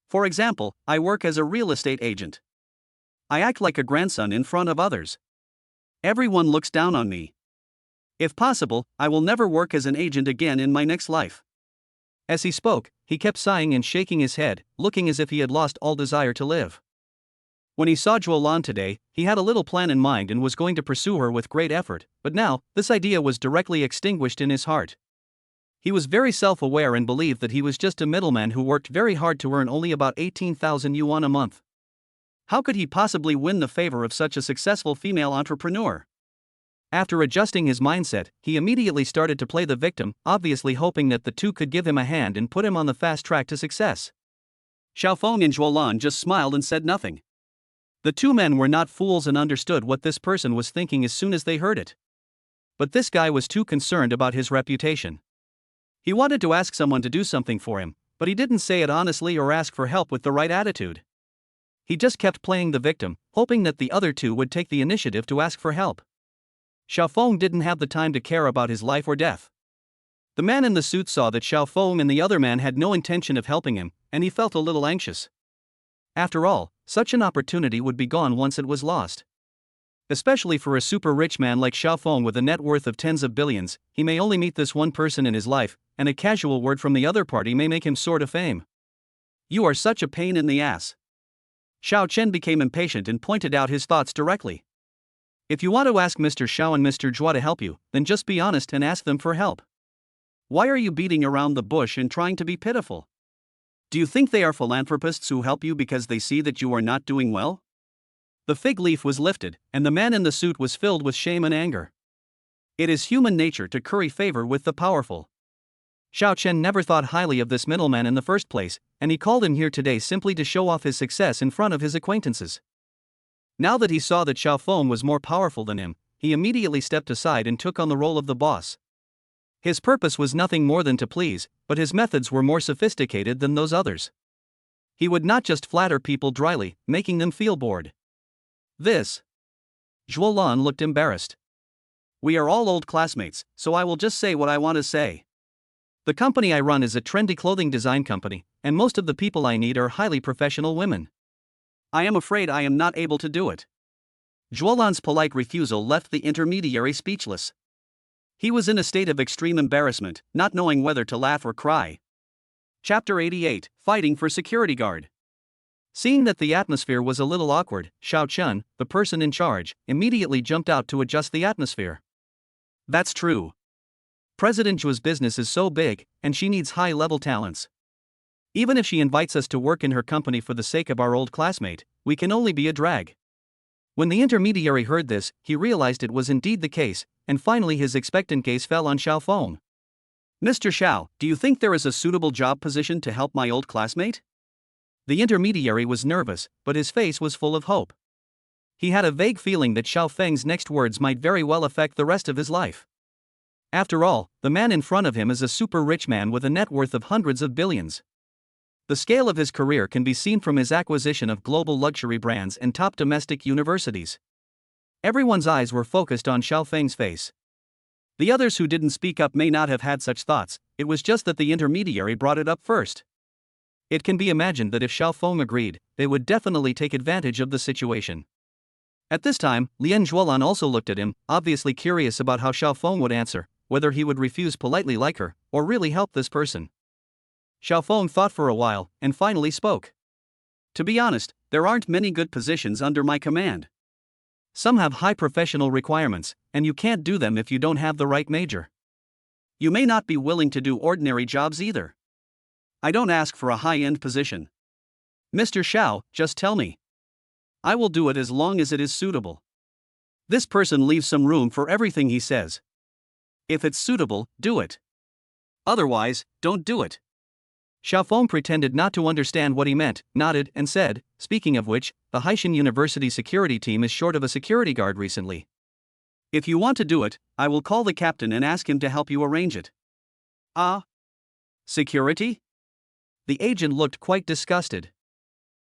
For example, I work as a real estate agent. I act like a grandson in front of others. Everyone looks down on me. If possible, I will never work as an agent again in my next life. As he spoke, he kept sighing and shaking his head, looking as if he had lost all desire to live. When he saw Zhuolan today, he had a little plan in mind and was going to pursue her with great effort, but now, this idea was directly extinguished in his heart. He was very self-aware and believed that he was just a middleman who worked very hard to earn only about 18,000 yuan a month. How could he possibly win the favor of such a successful female entrepreneur? After adjusting his mindset, he immediately started to play the victim, obviously hoping that the two could give him a hand and put him on the fast track to success. Xiao Feng and Zhuolan just smiled and said nothing. The two men were not fools and understood what this person was thinking as soon as they heard it. But this guy was too concerned about his reputation. He wanted to ask someone to do something for him, but he didn't say it honestly or ask for help with the right attitude. He just kept playing the victim, hoping that the other two would take the initiative to ask for help. Xiao Feng didn't have the time to care about his life or death. The man in the suit saw that Xiao Feng and the other man had no intention of helping him, and he felt a little anxious. After all, such an opportunity would be gone once it was lost. Especially for a super rich man like Xiao Feng with a net worth of tens of billions, he may only meet this one person in his life, and a casual word from the other party may make him soar to fame. You are such a pain in the ass. Xiao Chen became impatient and pointed out his thoughts directly. If you want to ask Mr. Xiao and Mr. Zhua to help you, then just be honest and ask them for help. Why are you beating around the bush and trying to be pitiful? Do you think they are philanthropists who help you because they see that you are not doing well? The fig leaf was lifted, and the man in the suit was filled with shame and anger. It is human nature to curry favor with the powerful. Xiao Chen never thought highly of this middleman in the first place, and he called him here today simply to show off his success in front of his acquaintances. Now that he saw that Xiao Feng was more powerful than him, he immediately stepped aside and took on the role of the boss. His purpose was nothing more than to please, but his methods were more sophisticated than those others. He would not just flatter people dryly, making them feel bored. Zhuolan looked embarrassed. We are all old classmates, so I will just say what I want to say. The company I run is a trendy clothing design company, and most of the people I need are highly professional women. I am afraid I am not able to do it. Zhuolan's polite refusal left the intermediary speechless. He was in a state of extreme embarrassment, not knowing whether to laugh or cry. Chapter 88, Fighting for Security Guard. Seeing that the atmosphere was a little awkward, Xiao Chun, the person in charge, immediately jumped out to adjust the atmosphere. That's true. President Zhu's business is so big, and she needs high-level talents. Even if she invites us to work in her company for the sake of our old classmate, we can only be a drag." When the intermediary heard this, he realized it was indeed the case, and finally his expectant gaze fell on Xiao Feng. "Mr. Xiao, do you think there is a suitable job position to help my old classmate?" The intermediary was nervous, but his face was full of hope. He had a vague feeling that Xiao Feng's next words might very well affect the rest of his life. After all, the man in front of him is a super rich man with a net worth of hundreds of billions. The scale of his career can be seen from his acquisition of global luxury brands and top domestic universities. Everyone's eyes were focused on Xiao Feng's face. The others who didn't speak up may not have had such thoughts, it was just that the intermediary brought it up first. It can be imagined that if Xiao Feng agreed, they would definitely take advantage of the situation. At this time, Lian Zhuolan also looked at him, obviously curious about how Xiao Feng would answer, whether he would refuse politely like her, or really help this person. Xiao Feng thought for a while, and finally spoke. "To be honest, there aren't many good positions under my command. Some have high professional requirements, and you can't do them if you don't have the right major. You may not be willing to do ordinary jobs either. I don't ask for a high-end position. Mr. Xiao, just tell me. I will do it as long as it is suitable." This person leaves some room for everything he says. If it's suitable, do it. Otherwise, don't do it. Xiao Feng pretended not to understand what he meant, nodded, and said, "Speaking of which, the Haishan University security team is short of a security guard recently. If you want to do it, I will call the captain and ask him to help you arrange it." "Ah? Security?" The agent looked quite disgusted.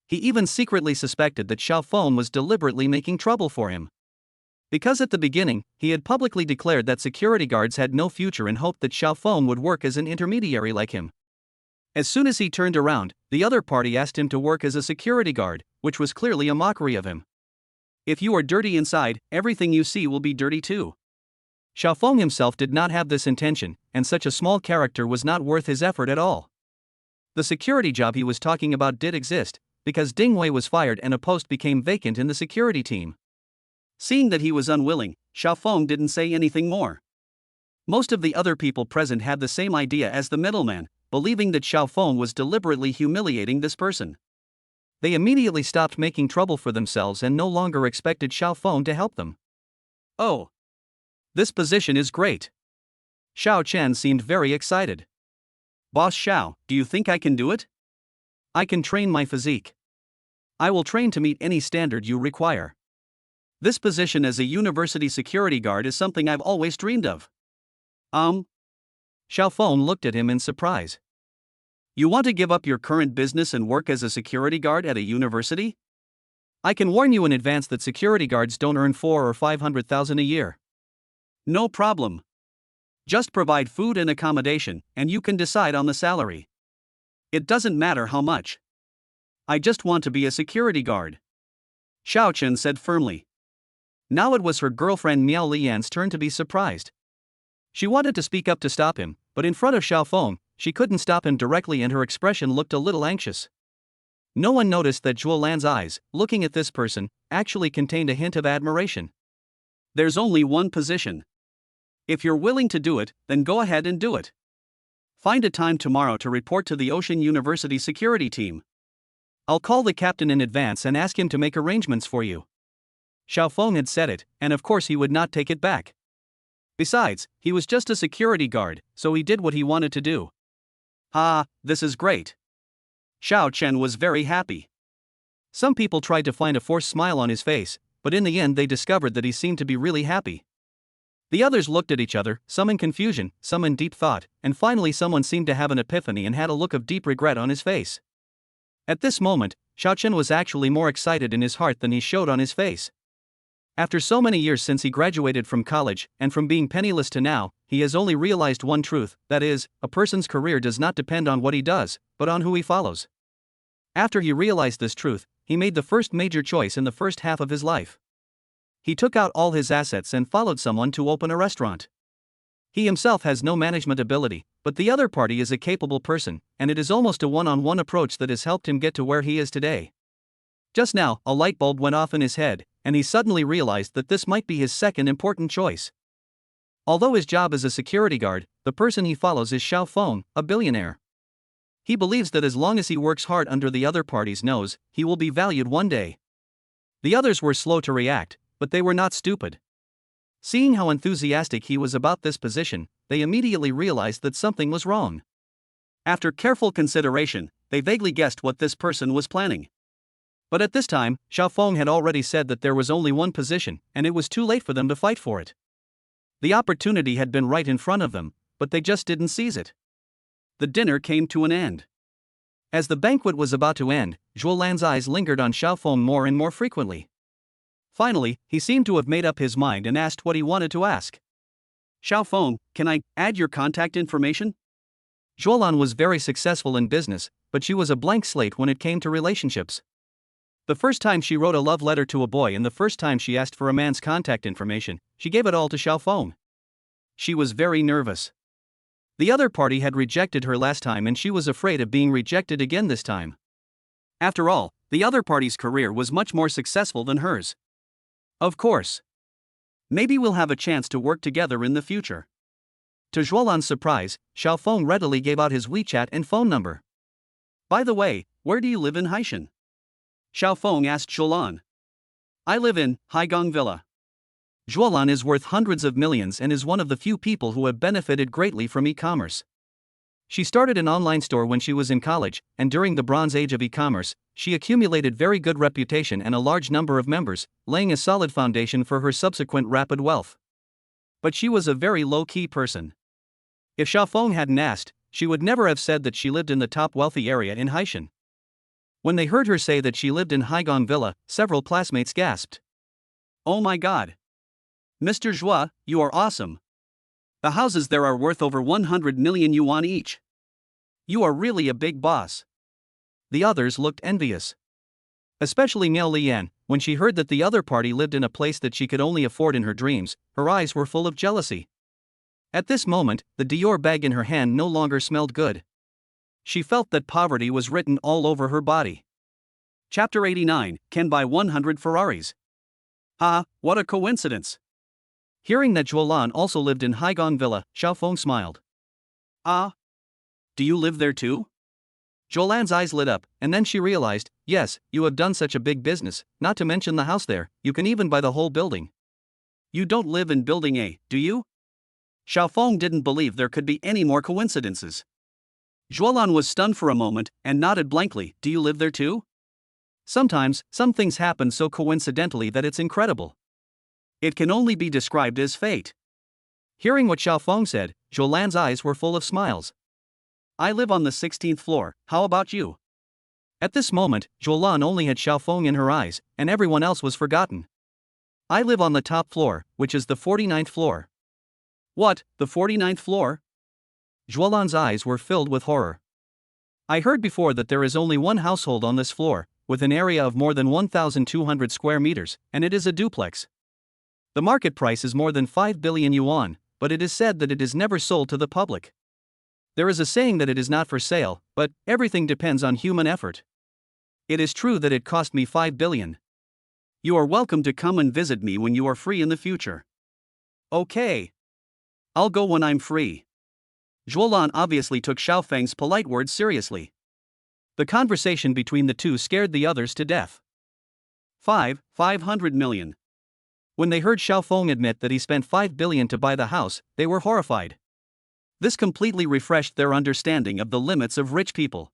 He even secretly suspected that Xiao Feng was deliberately making trouble for him. Because at the beginning, he had publicly declared that security guards had no future and hoped that Xiao Feng would work as an intermediary like him. As soon as he turned around, the other party asked him to work as a security guard, which was clearly a mockery of him. If you are dirty inside, everything you see will be dirty too. Xiao Feng himself did not have this intention, and such a small character was not worth his effort at all. The security job he was talking about did exist, because Ding Wei was fired and a post became vacant in the security team. Seeing that he was unwilling, Xiao Feng didn't say anything more. Most of the other people present had the same idea as the middleman, believing that Xiao Feng was deliberately humiliating this person. They immediately stopped making trouble for themselves and no longer expected Xiao Feng to help them. "Oh, this position is great." Xiao Chen seemed very excited. "Boss Xiao, do you think I can do it? I can train my physique. I will train to meet any standard you require. This position as a university security guard is something I've always dreamed of." Xiao Feng looked at him in surprise. "You want to give up your current business and work as a security guard at a university? I can warn you in advance that security guards don't earn 400,000 or 500,000 a year." "No problem. Just provide food and accommodation, and you can decide on the salary. It doesn't matter how much. I just want to be a security guard," Xiao Chen said firmly. Now it was her girlfriend Miao Lian's turn to be surprised. She wanted to speak up to stop him, but in front of Xiao Feng, she couldn't stop him directly and her expression looked a little anxious. No one noticed that Zhuo Lan's eyes, looking at this person, actually contained a hint of admiration. "There's only one position. If you're willing to do it, then go ahead and do it. Find a time tomorrow to report to the Ocean University security team. I'll call the captain in advance and ask him to make arrangements for you." Xiao Feng had said it, and of course he would not take it back. Besides, he was just a security guard, so he did what he wanted to do. "Ah, this is great." Xiao Chen was very happy. Some people tried to find a forced smile on his face, but in the end they discovered that he seemed to be really happy. The others looked at each other, some in confusion, some in deep thought, and finally someone seemed to have an epiphany and had a look of deep regret on his face. At this moment, Xiao Chen was actually more excited in his heart than he showed on his face. After so many years since he graduated from college, and from being penniless to now, he has only realized one truth, that is, a person's career does not depend on what he does, but on who he follows. After he realized this truth, he made the first major choice in the first half of his life. He took out all his assets and followed someone to open a restaurant. He himself has no management ability, but the other party is a capable person, and it is almost a one-on-one approach that has helped him get to where he is today. Just now, a light bulb went off in his head, and he suddenly realized that this might be his second important choice. Although his job is a security guard, the person he follows is Xiao Feng, a billionaire. He believes that as long as he works hard under the other party's nose, he will be valued one day. The others were slow to react, but they were not stupid. Seeing how enthusiastic he was about this position, they immediately realized that something was wrong. After careful consideration, they vaguely guessed what this person was planning. But at this time, Xiao Feng had already said that there was only one position, and it was too late for them to fight for it. The opportunity had been right in front of them, but they just didn't seize it. The dinner came to an end. As the banquet was about to end, Zhuo Lan's eyes lingered on Xiao Feng more and more frequently. Finally, he seemed to have made up his mind and asked what he wanted to ask. Xiao Feng, can I add your contact information? Zhuolan was very successful in business, but she was a blank slate when it came to relationships. The first time she wrote a love letter to a boy and the first time she asked for a man's contact information, she gave it all to Xiao Feng. She was very nervous. The other party had rejected her last time and she was afraid of being rejected again this time. After all, the other party's career was much more successful than hers. Of course. Maybe we'll have a chance to work together in the future. To Zhuolan's surprise, Xiao Feng readily gave out his WeChat and phone number. By the way, where do you live in Haishan? Xiao Feng asked Zhuolan. I live in Haigong Villa. Zhuolan is worth hundreds of millions and is one of the few people who have benefited greatly from e-commerce. She started an online store when she was in college, and during the Bronze Age of e-commerce, she accumulated very good reputation and a large number of members, laying a solid foundation for her subsequent rapid wealth. But she was a very low-key person. If Xiao Feng hadn't asked, she would never have said that she lived in the top wealthy area in Haishan. When they heard her say that she lived in Haigong Villa, several classmates gasped. Oh my god! Mr. Zhua, you are awesome! The houses there are worth over 100 million yuan each. You are really a big boss. The others looked envious. Especially Miao Lian, when she heard that the other party lived in a place that she could only afford in her dreams, her eyes were full of jealousy. At this moment, the Dior bag in her hand no longer smelled good. She felt that poverty was written all over her body. Chapter 89, Can Buy 100 Ferraris. Ah, what a coincidence. Hearing that Zhuolan also lived in Haigong Villa, Xiao Feng smiled. Ah? Do you live there too? Zhuolan's eyes lit up, and then she realized, yes, you have done such a big business, not to mention the house there, you can even buy the whole building. You don't live in Building A, do you? Xiao Feng didn't believe there could be any more coincidences. Zhuolan was stunned for a moment, and nodded blankly. Do you live there too? Sometimes, some things happen so coincidentally that it's incredible. It can only be described as fate. Hearing what Xiao Feng said, Zhuolan's eyes were full of smiles. I live on the 16th floor, how about you? At this moment, Zhuolan only had Xiao Feng in her eyes, and everyone else was forgotten. I live on the top floor, which is the 49th floor. What, the 49th floor? Zhuolan's eyes were filled with horror. I heard before that there is only one household on this floor, with an area of more than 1,200 square meters, and it is a duplex. The market price is more than 5 billion yuan, but it is said that it is never sold to the public. There is a saying that it is not for sale, but everything depends on human effort. It is true that it cost me 5 billion. You are welcome to come and visit me when you are free in the future. Okay. I'll go when I'm free. Zhuolan obviously took Xiao Feng's polite words seriously. The conversation between the two scared the others to death. 500 million. When they heard Xiao Feng admit that he spent 5 billion to buy the house, they were horrified. This completely refreshed their understanding of the limits of rich people.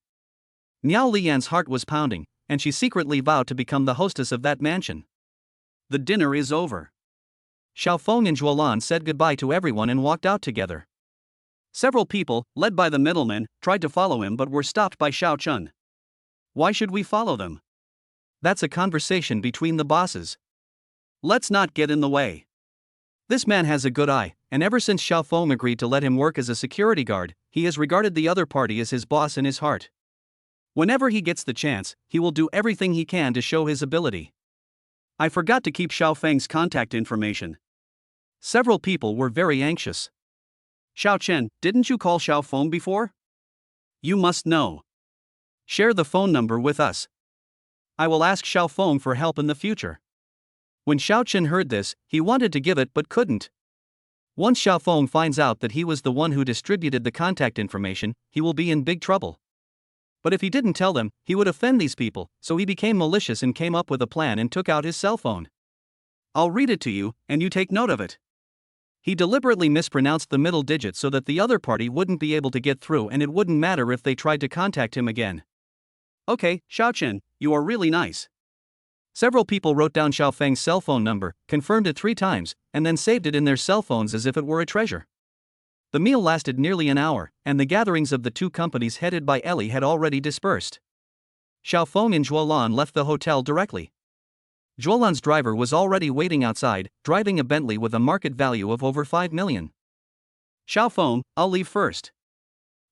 Miao Lian's heart was pounding, and she secretly vowed to become the hostess of that mansion. The dinner is over. Xiao Feng and Zhuolan said goodbye to everyone and walked out together. Several people, led by the middleman, tried to follow him but were stopped by Xiao Chun. Why should we follow them? That's a conversation between the bosses. Let's not get in the way. This man has a good eye, and ever since Xiao Feng agreed to let him work as a security guard, he has regarded the other party as his boss in his heart. Whenever he gets the chance, he will do everything he can to show his ability. I forgot to keep Xiao Feng's contact information. Several people were very anxious. Xiao Chen, didn't you call Xiao Feng before? You must know. Share the phone number with us. I will ask Xiao Feng for help in the future. When Xiao Chen heard this, he wanted to give it but couldn't. Once Xiaofeng finds out that he was the one who distributed the contact information, he will be in big trouble. But if he didn't tell them, he would offend these people, so he became malicious and came up with a plan and took out his cell phone. I'll read it to you, and you take note of it. He deliberately mispronounced the middle digit so that the other party wouldn't be able to get through and it wouldn't matter if they tried to contact him again. Okay, Xiaochen, you are really nice. Several people wrote down Xiaofeng's cell phone number, confirmed it 3 times, and then saved it in their cell phones as if it were a treasure. The meal lasted nearly an hour, and the gatherings of the 2 companies headed by Ellie had already dispersed. Xiaofeng and Zhuolan left the hotel directly. Zhuolan's driver was already waiting outside, driving a Bentley with a market value of over 5 million. Xiaofeng, I'll leave first.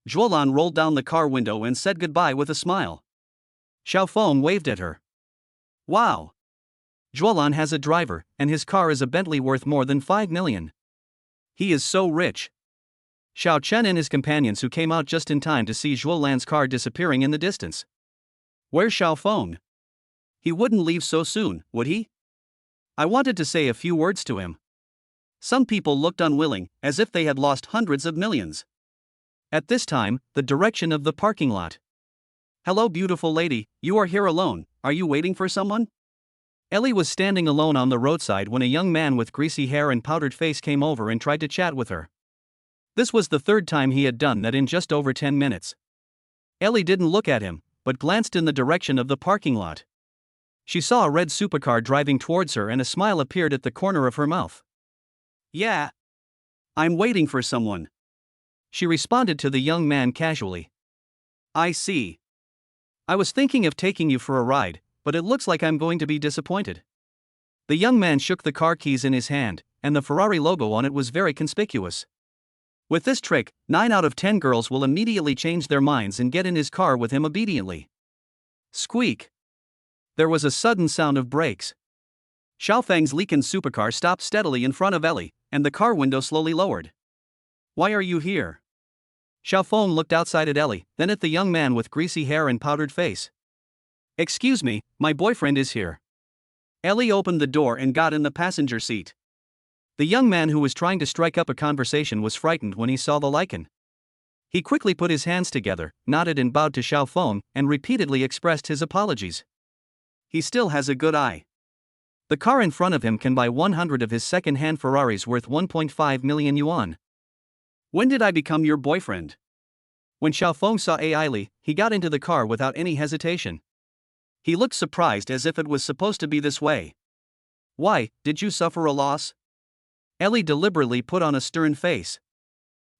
Zhuolan rolled down the car window and said goodbye with a smile. Xiaofeng waved at her. Wow! Zhuolan has a driver, and his car is a Bentley worth more than 5 million. He is so rich. Xiao Chen and his companions who came out just in time to see Zhuolan's car disappearing in the distance. Where's Xiaofeng? He wouldn't leave so soon, would he? I wanted to say a few words to him. Some people looked unwilling, as if they had lost hundreds of millions. At this time, the direction of the parking lot. Hello, beautiful lady, you are here alone, are you waiting for someone? Ellie was standing alone on the roadside when a young man with greasy hair and powdered face came over and tried to chat with her. This was the 3rd time he had done that in just over 10 minutes. Ellie didn't look at him, but glanced in the direction of the parking lot. She saw a red supercar driving towards her and a smile appeared at the corner of her mouth. Yeah. I'm waiting for someone. She responded to the young man casually. I see. I was thinking of taking you for a ride, but it looks like I'm going to be disappointed. The young man shook the car keys in his hand, and the Ferrari logo on it was very conspicuous. With this trick, 9 out of 10 girls will immediately change their minds and get in his car with him obediently. Squeak. There was a sudden sound of brakes. Xiaofeng's Liken supercar stopped steadily in front of Ellie, and the car window slowly lowered. Why are you here? Xiaofeng looked outside at Ellie, then at the young man with greasy hair and powdered face. Excuse me, my boyfriend is here. Ellie opened the door and got in the passenger seat. The young man who was trying to strike up a conversation was frightened when he saw the lichen. He quickly put his hands together, nodded and bowed to Xiaofeng, and repeatedly expressed his apologies. He still has a good eye. The car in front of him can buy 100 of his second-hand Ferraris worth 1.5 million yuan. When did I become your boyfriend? When Xiaofeng saw Li, he got into the car without any hesitation. He looked surprised as if it was supposed to be this way. Why, did you suffer a loss? Ellie deliberately put on a stern face.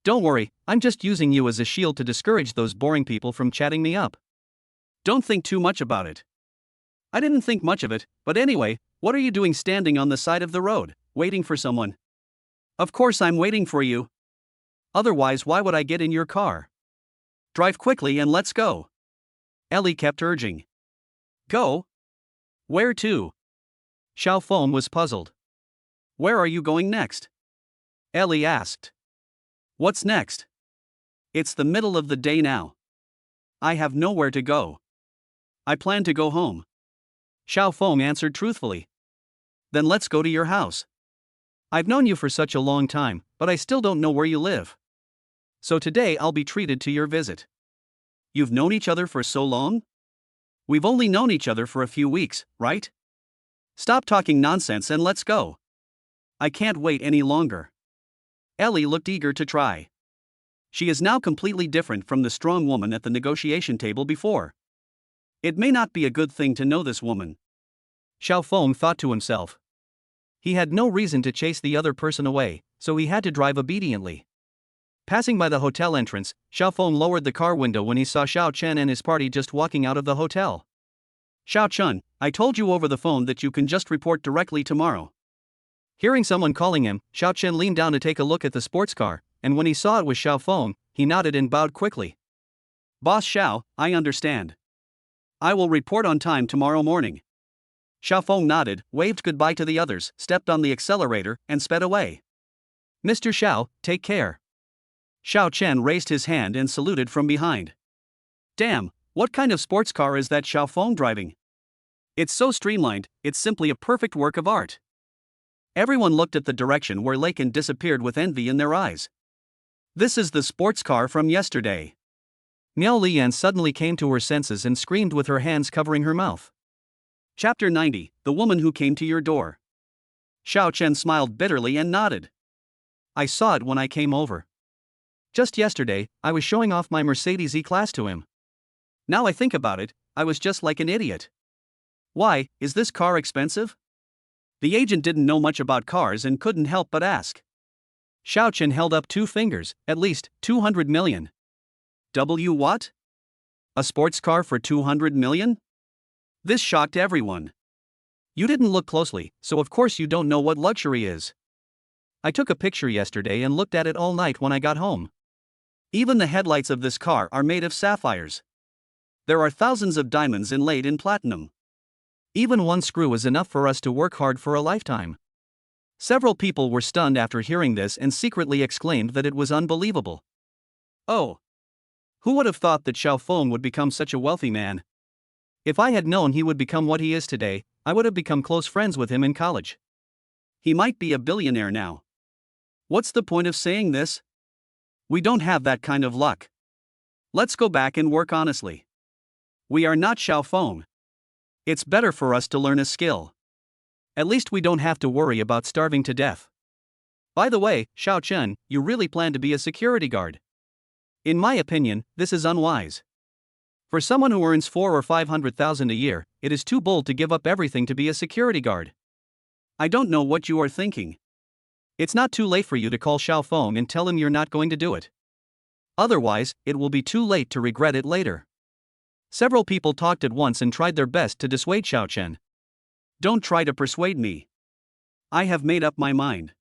Don't worry, I'm just using you as a shield to discourage those boring people from chatting me up. Don't think too much about it. I didn't think much of it, but anyway, what are you doing standing on the side of the road, waiting for someone? Of course I'm waiting for you. Otherwise, why would I get in your car? Drive quickly and let's go. Ellie kept urging. Go? Where to? Xiaofeng was puzzled. Where are you going next? Ellie asked. What's next? It's the middle of the day now. I have nowhere to go. I plan to go home. Xiaofeng answered truthfully. Then let's go to your house. I've known you for such a long time, but I still don't know where you live. So today I'll be treated to your visit. You've known each other for so long? We've only known each other for a few weeks, right? Stop talking nonsense and let's go. I can't wait any longer. Ellie looked eager to try. She is now completely different from the strong woman at the negotiation table before. It may not be a good thing to know this woman. Xiaofeng thought to himself. He had no reason to chase the other person away, so he had to drive obediently. Passing by the hotel entrance, Xiaofeng lowered the car window when he saw Xiao Chen and his party just walking out of the hotel. Xiao Chen, I told you over the phone that you can just report directly tomorrow. Hearing someone calling him, Xiao Chen leaned down to take a look at the sports car, and when he saw it was Xiaofeng, he nodded and bowed quickly. Boss Xiao, I understand. I will report on time tomorrow morning. Xiaofeng nodded, waved goodbye to the others, stepped on the accelerator, and sped away. Mr. Xiao, take care. Xiao Chen raised his hand and saluted from behind. Damn, what kind of sports car is that Xiaofeng driving? It's so streamlined, it's simply a perfect work of art. Everyone looked at the direction where Lakin disappeared with envy in their eyes. This is the sports car from yesterday. Miao Lian suddenly came to her senses and screamed with her hands covering her mouth. Chapter 90, The Woman Who Came to Your Door. Xiao Chen smiled bitterly and nodded. I saw it when I came over. Just yesterday, I was showing off my Mercedes E-Class to him. Now I think about it, I was just like an idiot. Why, is this car expensive? The agent didn't know much about cars and couldn't help but ask. Xiao Chen held up 2 fingers, at least 200 million. What? A sports car for 200 million? This shocked everyone. You didn't look closely, so of course you don't know what luxury is. I took a picture yesterday and looked at it all night when I got home. Even the headlights of this car are made of sapphires. There are thousands of diamonds inlaid in platinum. Even one screw is enough for us to work hard for a lifetime. Several people were stunned after hearing this and secretly exclaimed that it was unbelievable. Oh! Who would have thought that Xiao Feng would become such a wealthy man? If I had known he would become what he is today, I would have become close friends with him in college. He might be a billionaire now. What's the point of saying this? We don't have that kind of luck. Let's go back and work honestly. We are not Xiao Feng. It's better for us to learn a skill. At least we don't have to worry about starving to death. By the way, Xiao Chen, you really plan to be a security guard? In my opinion, this is unwise. For someone who earns 400,000 or 500,000 a year, it is too bold to give up everything to be a security guard. I don't know what you are thinking. It's not too late for you to call Xiao Feng and tell him you're not going to do it. Otherwise, it will be too late to regret it later. Several people talked at once and tried their best to dissuade Xiao Chen. Don't try to persuade me. I have made up my mind.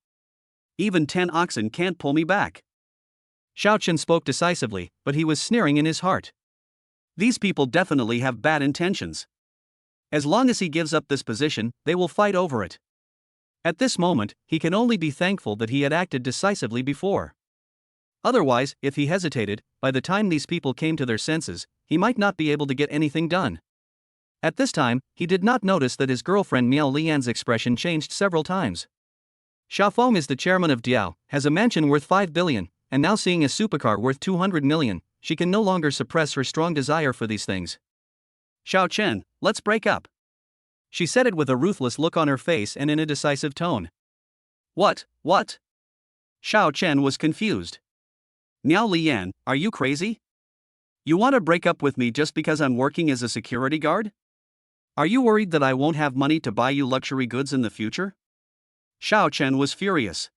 Even 10 oxen can't pull me back. Xiao Chen spoke decisively, but he was sneering in his heart. These people definitely have bad intentions. As long as he gives up this position, they will fight over it. At this moment, he can only be thankful that he had acted decisively before. Otherwise, if he hesitated, by the time these people came to their senses, he might not be able to get anything done. At this time, he did not notice that his girlfriend Miao Lian's expression changed several times. Xiao Feng is the chairman of Diao, has a mansion worth 5 billion, and now seeing a supercar worth 200 million, she can no longer suppress her strong desire for these things. Xiao Chen, let's break up. She said it with a ruthless look on her face and in a decisive tone. What? Xiao Chen was confused. Miao Lian, are you crazy? You want to break up with me just because I'm working as a security guard? Are you worried that I won't have money to buy you luxury goods in the future? Xiao Chen was furious.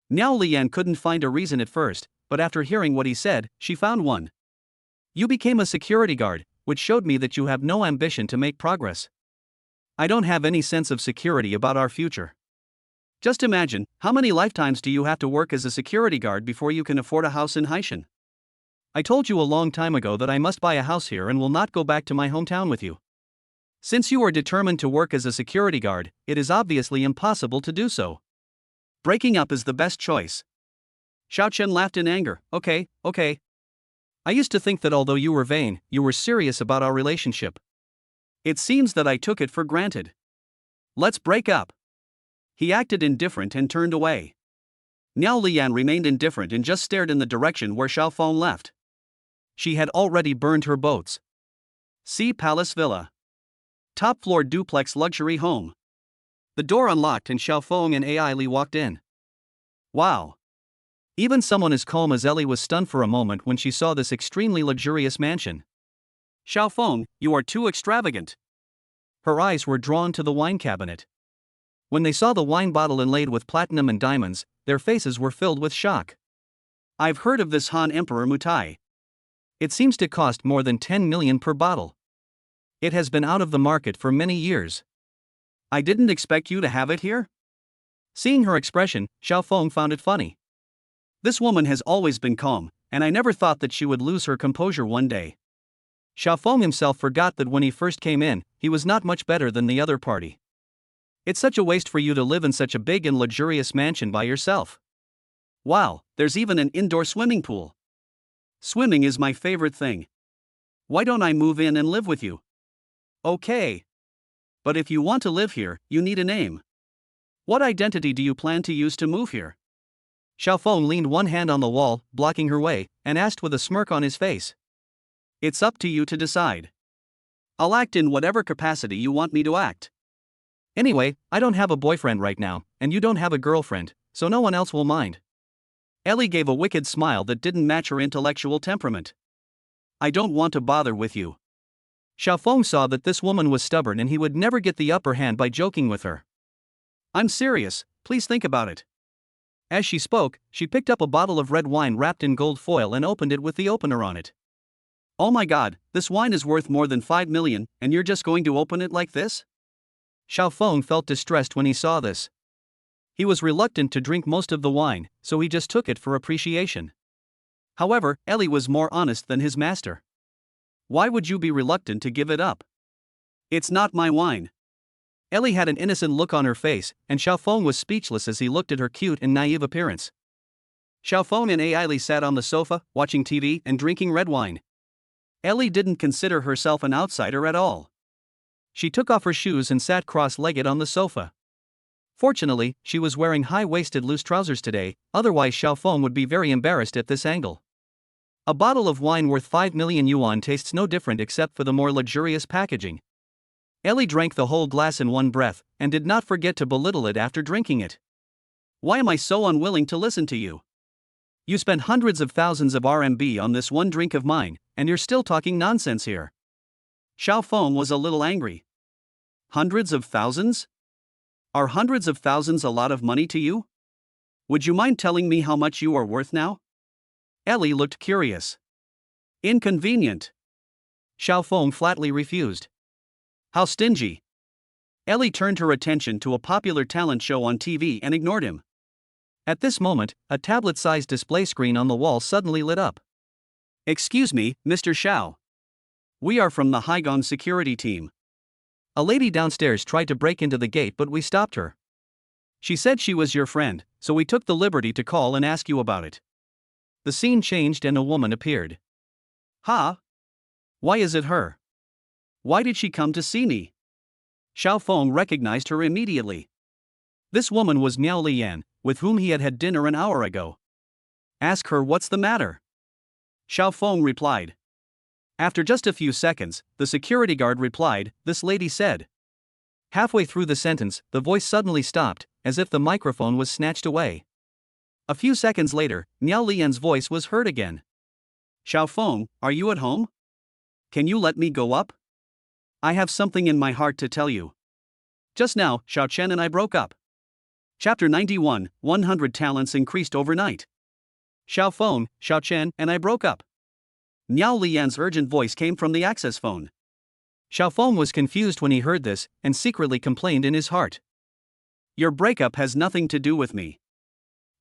Miao Lian couldn't find a reason at first, but after hearing what he said, she found one. You became a security guard, which showed me that you have no ambition to make progress. I don't have any sense of security about our future. Just imagine, how many lifetimes do you have to work as a security guard before you can afford a house in Haishan? I told you a long time ago that I must buy a house here and will not go back to my hometown with you. Since you are determined to work as a security guard, it is obviously impossible to do so. Breaking up is the best choice. Xiao Chen laughed in anger. Okay. I used to think that although you were vain, you were serious about our relationship. It seems that I took it for granted. Let's break up. He acted indifferent and turned away. Miao Lian remained indifferent and just stared in the direction where Xiao Feng left. She had already burned her boats. See Palace Villa. Top floor duplex luxury home. The door unlocked and Xiao Feng and Ai Li walked in. Wow. Even someone as calm as Ellie was stunned for a moment when she saw this extremely luxurious mansion. Xiao Feng, you are too extravagant. Her eyes were drawn to the wine cabinet. When they saw the wine bottle inlaid with platinum and diamonds, their faces were filled with shock. I've heard of this Han Emperor Mutai. It seems to cost more than 10 million per bottle. It has been out of the market for many years. I didn't expect you to have it here? Seeing her expression, Xiao Feng found it funny. This woman has always been calm, and I never thought that she would lose her composure one day. Xiao Feng himself forgot that when he first came in, he was not much better than the other party. It's such a waste for you to live in such a big and luxurious mansion by yourself. Wow, there's even an indoor swimming pool. Swimming is my favorite thing. Why don't I move in and live with you? Okay. But if you want to live here, you need a name. What identity do you plan to use to move here? Xiaofeng leaned one hand on the wall, blocking her way, and asked with a smirk on his face. It's up to you to decide. I'll act in whatever capacity you want me to act. Anyway, I don't have a boyfriend right now, and you don't have a girlfriend, so no one else will mind. Ellie gave a wicked smile that didn't match her intellectual temperament. I don't want to bother with you. Xiaofeng saw that this woman was stubborn and he would never get the upper hand by joking with her. I'm serious, please think about it. As she spoke, she picked up a bottle of red wine wrapped in gold foil and opened it with the opener on it. Oh my god, this wine is worth more than 5 million, and you're just going to open it like this? Xiaofeng felt distressed when he saw this. He was reluctant to drink most of the wine, so he just took it for appreciation. However, Ellie was more honest than his master. Why would you be reluctant to give it up? It's not my wine. Ellie had an innocent look on her face, and Xiaofeng was speechless as he looked at her cute and naive appearance. Xiaofeng and Ailey sat on the sofa, watching TV and drinking red wine. Ellie didn't consider herself an outsider at all. She took off her shoes and sat cross-legged on the sofa. Fortunately, she was wearing high-waisted loose trousers today, otherwise Xiaofeng would be very embarrassed at this angle. A bottle of wine worth 5 million yuan tastes no different except for the more luxurious packaging. Ellie drank the whole glass in one breath, and did not forget to belittle it after drinking it. Why am I so unwilling to listen to you? You spent hundreds of thousands of RMB on this one drink of mine, and you're still talking nonsense here. Xiaofeng was a little angry. Hundreds of thousands? Are hundreds of thousands a lot of money to you? Would you mind telling me how much you are worth now? Ellie looked curious. Inconvenient. Xiaofeng flatly refused. How stingy. Ellie turned her attention to a popular talent show on TV and ignored him. At this moment, a tablet-sized display screen on the wall suddenly lit up. Excuse me, Mr. Xiao. We are from the Haigong security team. A lady downstairs tried to break into the gate but we stopped her. She said she was your friend, so we took the liberty to call and ask you about it. The scene changed and a woman appeared. Huh? Why is it her? Why did she come to see me? Xiaofeng recognized her immediately. This woman was Miao Lian, with whom he had had dinner an hour ago. Ask her what's the matter. Xiaofeng replied. After just a few seconds, the security guard replied, this lady said. Halfway through the sentence, the voice suddenly stopped, as if the microphone was snatched away. A few seconds later, Miao Lian's voice was heard again. Xiaofeng, are you at home? Can you let me go up? I have something in my heart to tell you. Just now, Xiao Chen and I broke up. Chapter 91, 100 talents increased overnight. Xiaofeng, Xiao Chen, and I broke up. Miao Lian's urgent voice came from the access phone. Xiaofeng was confused when he heard this, and secretly complained in his heart. Your breakup has nothing to do with me.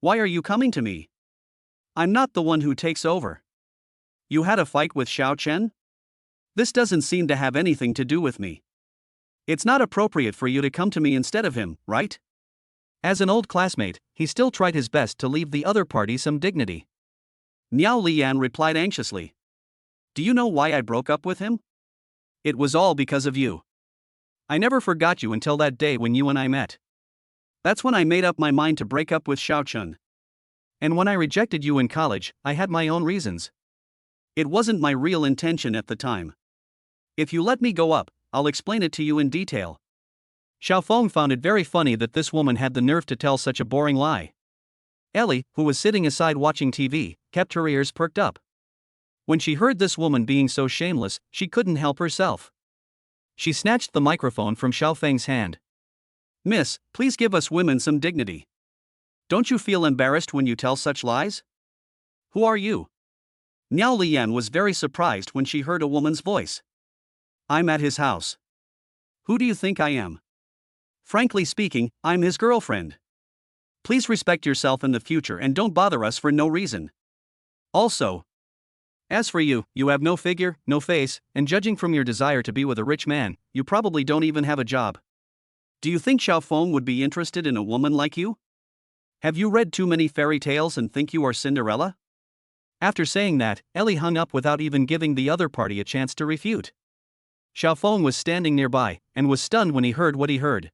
Why are you coming to me? I'm not the one who takes over. You had a fight with Xiao Chen? This doesn't seem to have anything to do with me. It's not appropriate for you to come to me instead of him, right? As an old classmate, he still tried his best to leave the other party some dignity. Miao Lian replied anxiously. Do you know why I broke up with him? It was all because of you. I never forgot you until that day when you and I met. That's when I made up my mind to break up with Xiao Chen. And when I rejected you in college, I had my own reasons. It wasn't my real intention at the time. If you let me go up, I'll explain it to you in detail. Xiaofeng found it very funny that this woman had the nerve to tell such a boring lie. Ellie, who was sitting aside watching TV, kept her ears perked up. When she heard this woman being so shameless, she couldn't help herself. She snatched the microphone from Xiaofeng's hand. Miss, please give us women some dignity. Don't you feel embarrassed when you tell such lies? Who are you? Miao Lian was very surprised when she heard a woman's voice. I'm at his house. Who do you think I am? Frankly speaking, I'm his girlfriend. Please respect yourself in the future and don't bother us for no reason. Also, as for you, you have no figure, no face, and judging from your desire to be with a rich man, you probably don't even have a job. Do you think Xiaofeng would be interested in a woman like you? Have you read too many fairy tales and think you are Cinderella? After saying that, Ellie hung up without even giving the other party a chance to refute. Xiaofeng was standing nearby, and was stunned when he heard what he heard.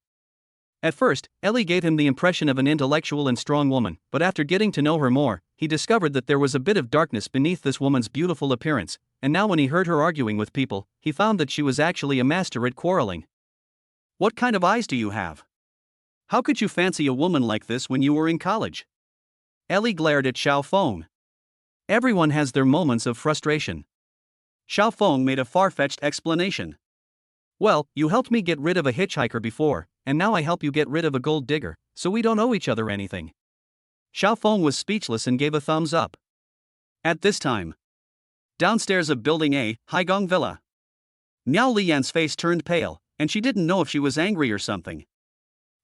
At first, Ellie gave him the impression of an intellectual and strong woman, but after getting to know her more, he discovered that there was a bit of darkness beneath this woman's beautiful appearance, and now when he heard her arguing with people, he found that she was actually a master at quarreling. "What kind of eyes do you have? How could you fancy a woman like this when you were in college?" Ellie glared at Xiao Feng. Everyone has their moments of frustration. Xiao Feng made a far-fetched explanation. "Well, you helped me get rid of a hitchhiker before, and now I help you get rid of a gold digger, so we don't owe each other anything." Xiao Feng was speechless and gave a thumbs up. At this time, downstairs of Building A, Haigong Villa, Miao Liyan's face turned pale, and she didn't know if she was angry or something.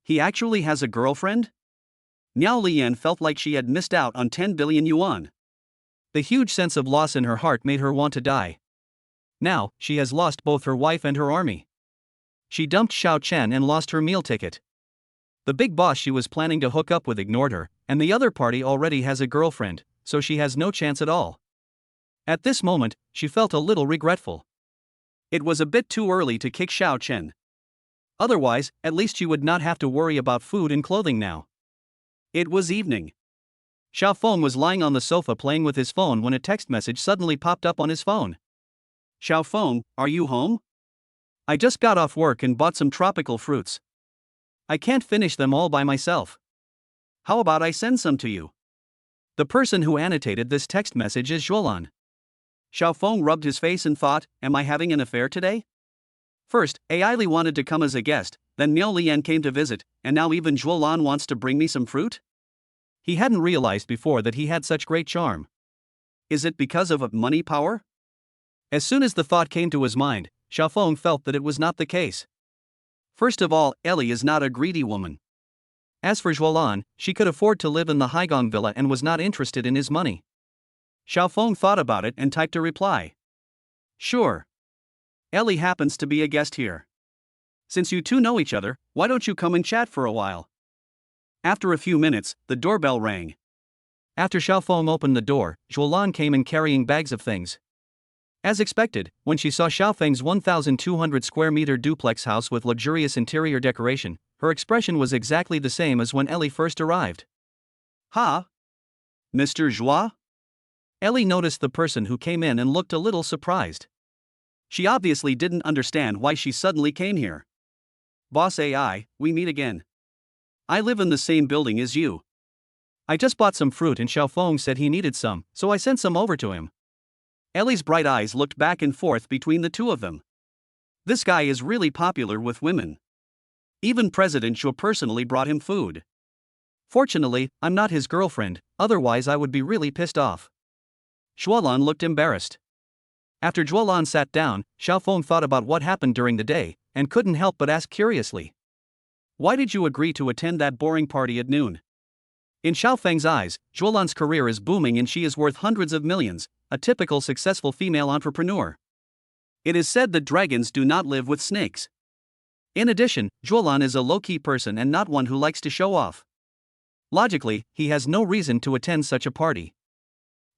He actually has a girlfriend? Miao Liyan felt like she had missed out on 10 billion yuan. The huge sense of loss in her heart made her want to die. Now, she has lost both her wife and her army. She dumped Xiao Chen and lost her meal ticket. The big boss she was planning to hook up with ignored her, and the other party already has a girlfriend, so she has no chance at all. At this moment, she felt a little regretful. It was a bit too early to kick Xiao Chen. Otherwise, at least she would not have to worry about food and clothing now. It was evening. Xiao Feng was lying on the sofa playing with his phone when a text message suddenly popped up on his phone. "Xiao Feng, are you home? I just got off work and bought some tropical fruits. I can't finish them all by myself. How about I send some to you?" The person who annotated this text message is Zhuolan. Xiao Feng rubbed his face and thought, "Am I having an affair today?" First, Aili wanted to come as a guest, then Miao Liyan came to visit, and now even Zhuolan wants to bring me some fruit? He hadn't realized before that he had such great charm. Is it because of money power? As soon as the thought came to his mind, Xiao Feng felt that it was not the case. First of all, Ellie is not a greedy woman. As for Zhuolan, she could afford to live in the Haigong Villa and was not interested in his money. Xiao Feng thought about it and typed a reply. "Sure. Ellie happens to be a guest here. Since you two know each other, why don't you come and chat for a while?" After a few minutes, the doorbell rang. After Xiao Feng opened the door, Zhuolan came in carrying bags of things. As expected, when she saw Xiao Feng's 1,200 square meter duplex house with luxurious interior decoration, her expression was exactly the same as when Ellie first arrived. "Ha? Mr. Zhua?" Ellie noticed the person who came in and looked a little surprised. She obviously didn't understand why she suddenly came here. "Boss AI, we meet again. I live in the same building as you. I just bought some fruit and Xiao Feng said he needed some, so I sent some over to him." Ellie's bright eyes looked back and forth between the two of them. This guy is really popular with women. Even President Zhou personally brought him food. Fortunately, I'm not his girlfriend, otherwise I would be really pissed off. Zhuolan looked embarrassed. After Zhuolan sat down, Xiao Feng thought about what happened during the day, and couldn't help but ask curiously. "Why did you agree to attend that boring party at noon?" In Xiao Feng's eyes, Zhuolan's career is booming and she is worth hundreds of millions, a typical successful female entrepreneur. It is said that dragons do not live with snakes. In addition, Zhuolan is a low-key person and not one who likes to show off. Logically, he has no reason to attend such a party.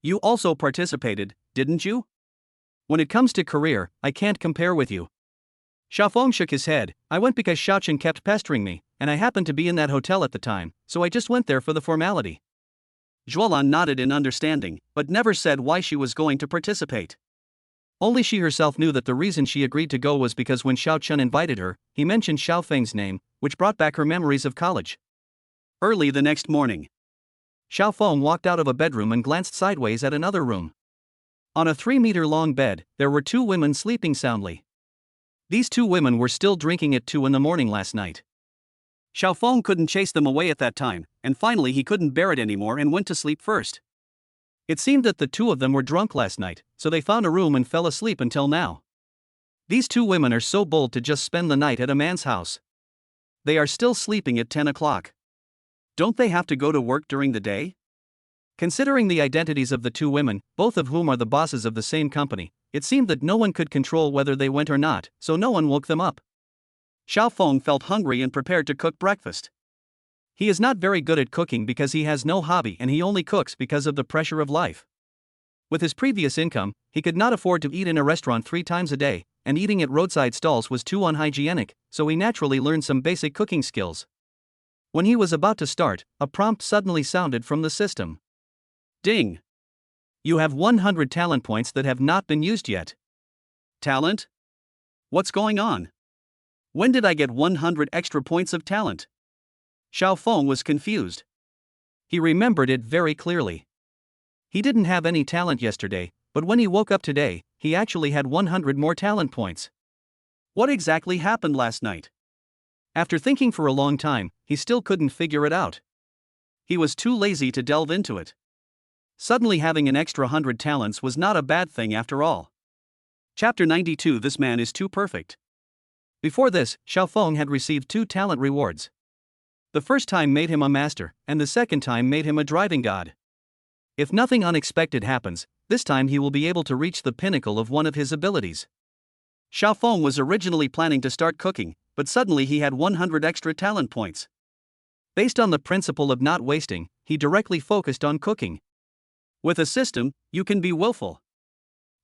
"You also participated, didn't you?" "When it comes to career, I can't compare with you." Xiao Feng shook his head. "I went because Xiao Chen kept pestering me, and I happened to be in that hotel at the time, so I just went there for the formality." Zhuolan nodded in understanding, but never said why she was going to participate. Only she herself knew that the reason she agreed to go was because when Xiao Chen invited her, he mentioned Xiao Feng's name, which brought back her memories of college. Early the next morning, Xiao Feng walked out of a bedroom and glanced sideways at another room. On a 3-meter-long bed, there were two women sleeping soundly. These two women were still drinking at 2 in the morning last night. Xiao Feng couldn't chase them away at that time, and finally he couldn't bear it anymore and went to sleep first. It seemed that the two of them were drunk last night, so they found a room and fell asleep until now. These two women are so bold to just spend the night at a man's house. They are still sleeping at 10 o'clock. Don't they have to go to work during the day? Considering the identities of the two women, both of whom are the bosses of the same company, it seemed that no one could control whether they went or not, so no one woke them up. Xiao Feng felt hungry and prepared to cook breakfast. He is not very good at cooking because he has no hobby and he only cooks because of the pressure of life. With his previous income, he could not afford to eat in a restaurant 3 times a day, and eating at roadside stalls was too unhygienic, so he naturally learned some basic cooking skills. When he was about to start, a prompt suddenly sounded from the system. Ding! You have 100 talent points that have not been used yet. Talent? What's going on? When did I get 100 extra points of talent? Xiao Feng was confused. He remembered it very clearly. He didn't have any talent yesterday, but when he woke up today, he actually had 100 more talent points. What exactly happened last night? After thinking for a long time, he still couldn't figure it out. He was too lazy to delve into it. Suddenly having an extra 100 talents was not a bad thing after all. Chapter 92. This man is too perfect. Before this, Xiao Feng had received 2 talent rewards. The first time made him a master, and the second time made him a driving god. If nothing unexpected happens, this time he will be able to reach the pinnacle of one of his abilities. Xiao Feng was originally planning to start cooking, but suddenly he had 100 extra talent points. Based on the principle of not wasting, he directly focused on cooking. With a system, you can be willful.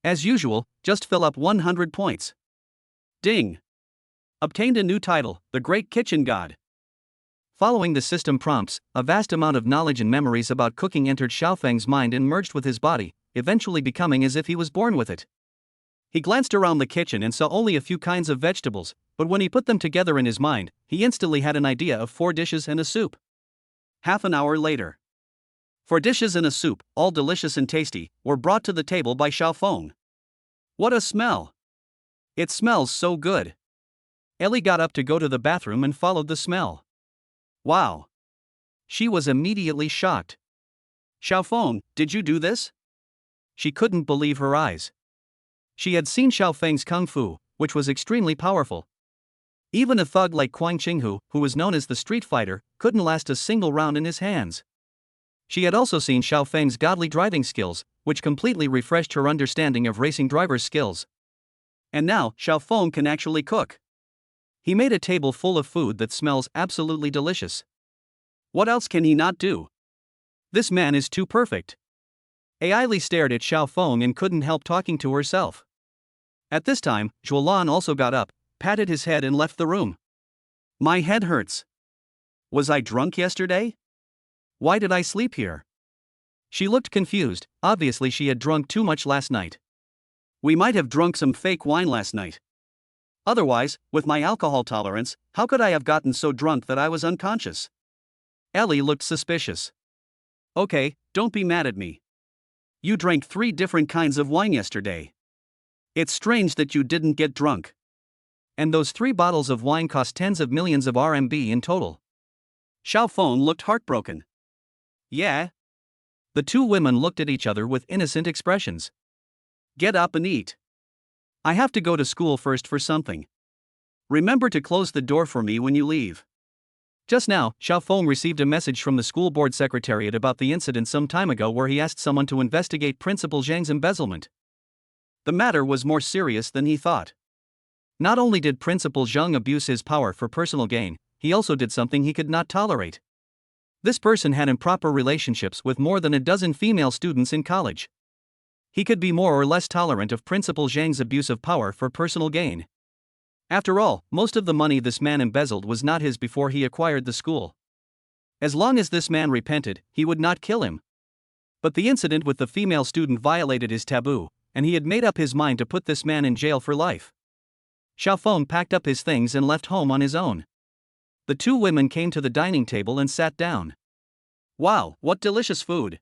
As usual, just fill up 100 points. Ding! Obtained a new title, the Great Kitchen God. Following the system prompts, a vast amount of knowledge and memories about cooking entered Xiao Feng's mind and merged with his body, eventually becoming as if he was born with it. He glanced around the kitchen and saw only a few kinds of vegetables, but when he put them together in his mind, he instantly had an idea of 4 dishes and a soup. Half an hour later, 4 dishes and a soup, all delicious and tasty, were brought to the table by Xiao Feng. What a smell! It smells so good. Ellie got up to go to the bathroom and followed the smell. Wow! She was immediately shocked. Xiao Feng, did you do this? She couldn't believe her eyes. She had seen Xiao Feng's kung fu, which was extremely powerful. Even a thug like Kuang Qinghu, who was known as the street fighter, couldn't last a single round in his hands. She had also seen Xiao Feng's godly driving skills, which completely refreshed her understanding of racing drivers' skills. And now, Xiao Feng can actually cook. He made a table full of food that smells absolutely delicious. What else can he not do? This man is too perfect. Ailey stared at Xiao Feng and couldn't help talking to herself. At this time, Zhuolan also got up, patted his head and left the room. My head hurts. Was I drunk yesterday? Why did I sleep here? She looked confused. Obviously she had drunk too much last night. We might have drunk some fake wine last night. Otherwise, with my alcohol tolerance, how could I have gotten so drunk that I was unconscious? Ellie looked suspicious. Okay, don't be mad at me. You drank 3 different kinds of wine yesterday. It's strange that you didn't get drunk. And those 3 bottles of wine cost tens of millions of RMB in total. Xiao Feng looked heartbroken. Yeah? The 2 women looked at each other with innocent expressions. Get up and eat. I have to go to school first for something. Remember to close the door for me when you leave. Just now, Xiao Feng received a message from the school board secretariat about the incident some time ago where he asked someone to investigate Principal Zhang's embezzlement. The matter was more serious than he thought. Not only did Principal Zhang abuse his power for personal gain, he also did something he could not tolerate. This person had improper relationships with more than a dozen female students in college. He could be more or less tolerant of Principal Zhang's abuse of power for personal gain. After all, most of the money this man embezzled was not his before he acquired the school. As long as this man repented, he would not kill him. But the incident with the female student violated his taboo, and he had made up his mind to put this man in jail for life. Xiao Feng packed up his things and left home on his own. The 2 women came to the dining table and sat down. Wow, what delicious food!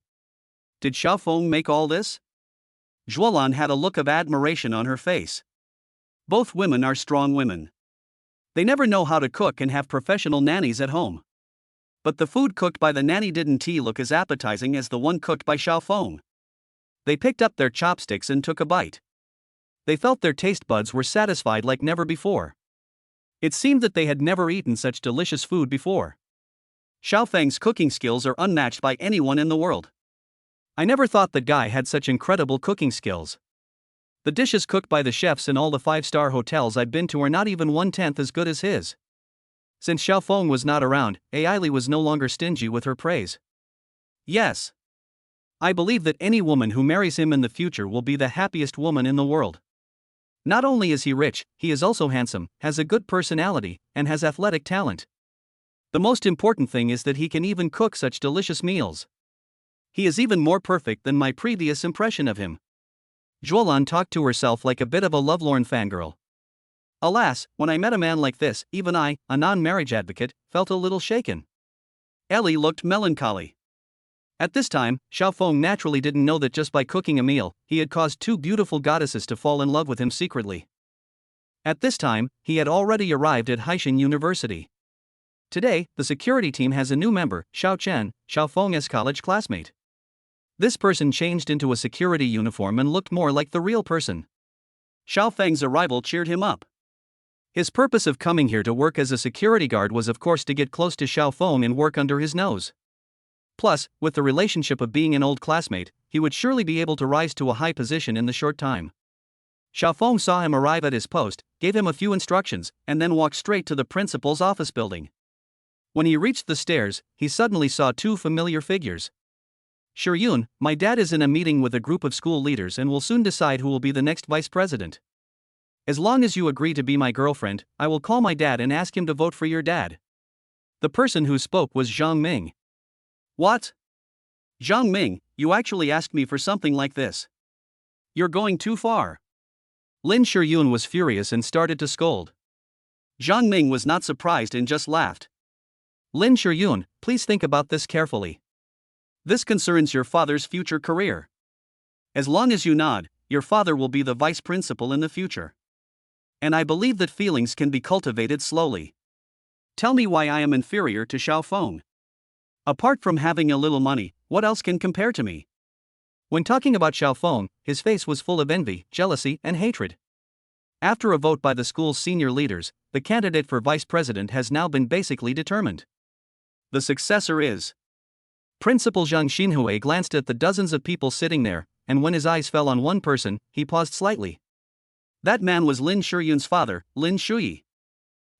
Did Xiao Feng make all this? Zhuolan had a look of admiration on her face. Both women are strong women. They never know how to cook and have professional nannies at home. But the food cooked by the nanny didn't look as appetizing as the one cooked by Xiao Feng. They picked up their chopsticks and took a bite. They felt their taste buds were satisfied like never before. It seemed that they had never eaten such delicious food before. Xiao Feng's cooking skills are unmatched by anyone in the world. I never thought that guy had such incredible cooking skills. The dishes cooked by the chefs in all the 5-star hotels I've been to are not even 1/10 as good as his. Since Xiao Feng was not around, Ailey was no longer stingy with her praise. Yes. I believe that any woman who marries him in the future will be the happiest woman in the world. Not only is he rich, he is also handsome, has a good personality, and has athletic talent. The most important thing is that he can even cook such delicious meals. He is even more perfect than my previous impression of him. Juolan talked to herself like a bit of a lovelorn fangirl. Alas, when I met a man like this, even I, a non-marriage advocate, felt a little shaken. Ellie looked melancholy. At this time, Xiaofeng naturally didn't know that just by cooking a meal, he had caused two beautiful goddesses to fall in love with him secretly. At this time, he had already arrived at Haishan University. Today, the security team has a new member, Xiao Chen, Xiaofeng's college classmate. This person changed into a security uniform and looked more like the real person. Xiaofeng's arrival cheered him up. His purpose of coming here to work as a security guard was of course to get close to Xiaofeng and work under his nose. Plus, with the relationship of being an old classmate, he would surely be able to rise to a high position in the short time. Xiaofeng saw him arrive at his post, gave him a few instructions, and then walked straight to the principal's office building. When he reached the stairs, he suddenly saw two familiar figures. Shiryun, my dad is in a meeting with a group of school leaders and will soon decide who will be the next vice president. As long as you agree to be my girlfriend, I will call my dad and ask him to vote for your dad. The person who spoke was Zhang Ming. What? Zhang Ming, you actually asked me for something like this. You're going too far. Lin Shiryun was furious and started to scold. Zhang Ming was not surprised and just laughed. Lin Shiryun, please think about this carefully. This concerns your father's future career. As long as you nod, your father will be the vice principal in the future. And I believe that feelings can be cultivated slowly. Tell me why I am inferior to Xiaofeng. Apart from having a little money, what else can compare to me? When talking about Xiaofeng, his face was full of envy, jealousy, and hatred. After a vote by the school's senior leaders, the candidate for vice president has now been basically determined. The successor is. Principal Zhang Xinhui glanced at the dozens of people sitting there, and when his eyes fell on one person, he paused slightly. That man was Lin Shiryun's father, Lin Shuyi.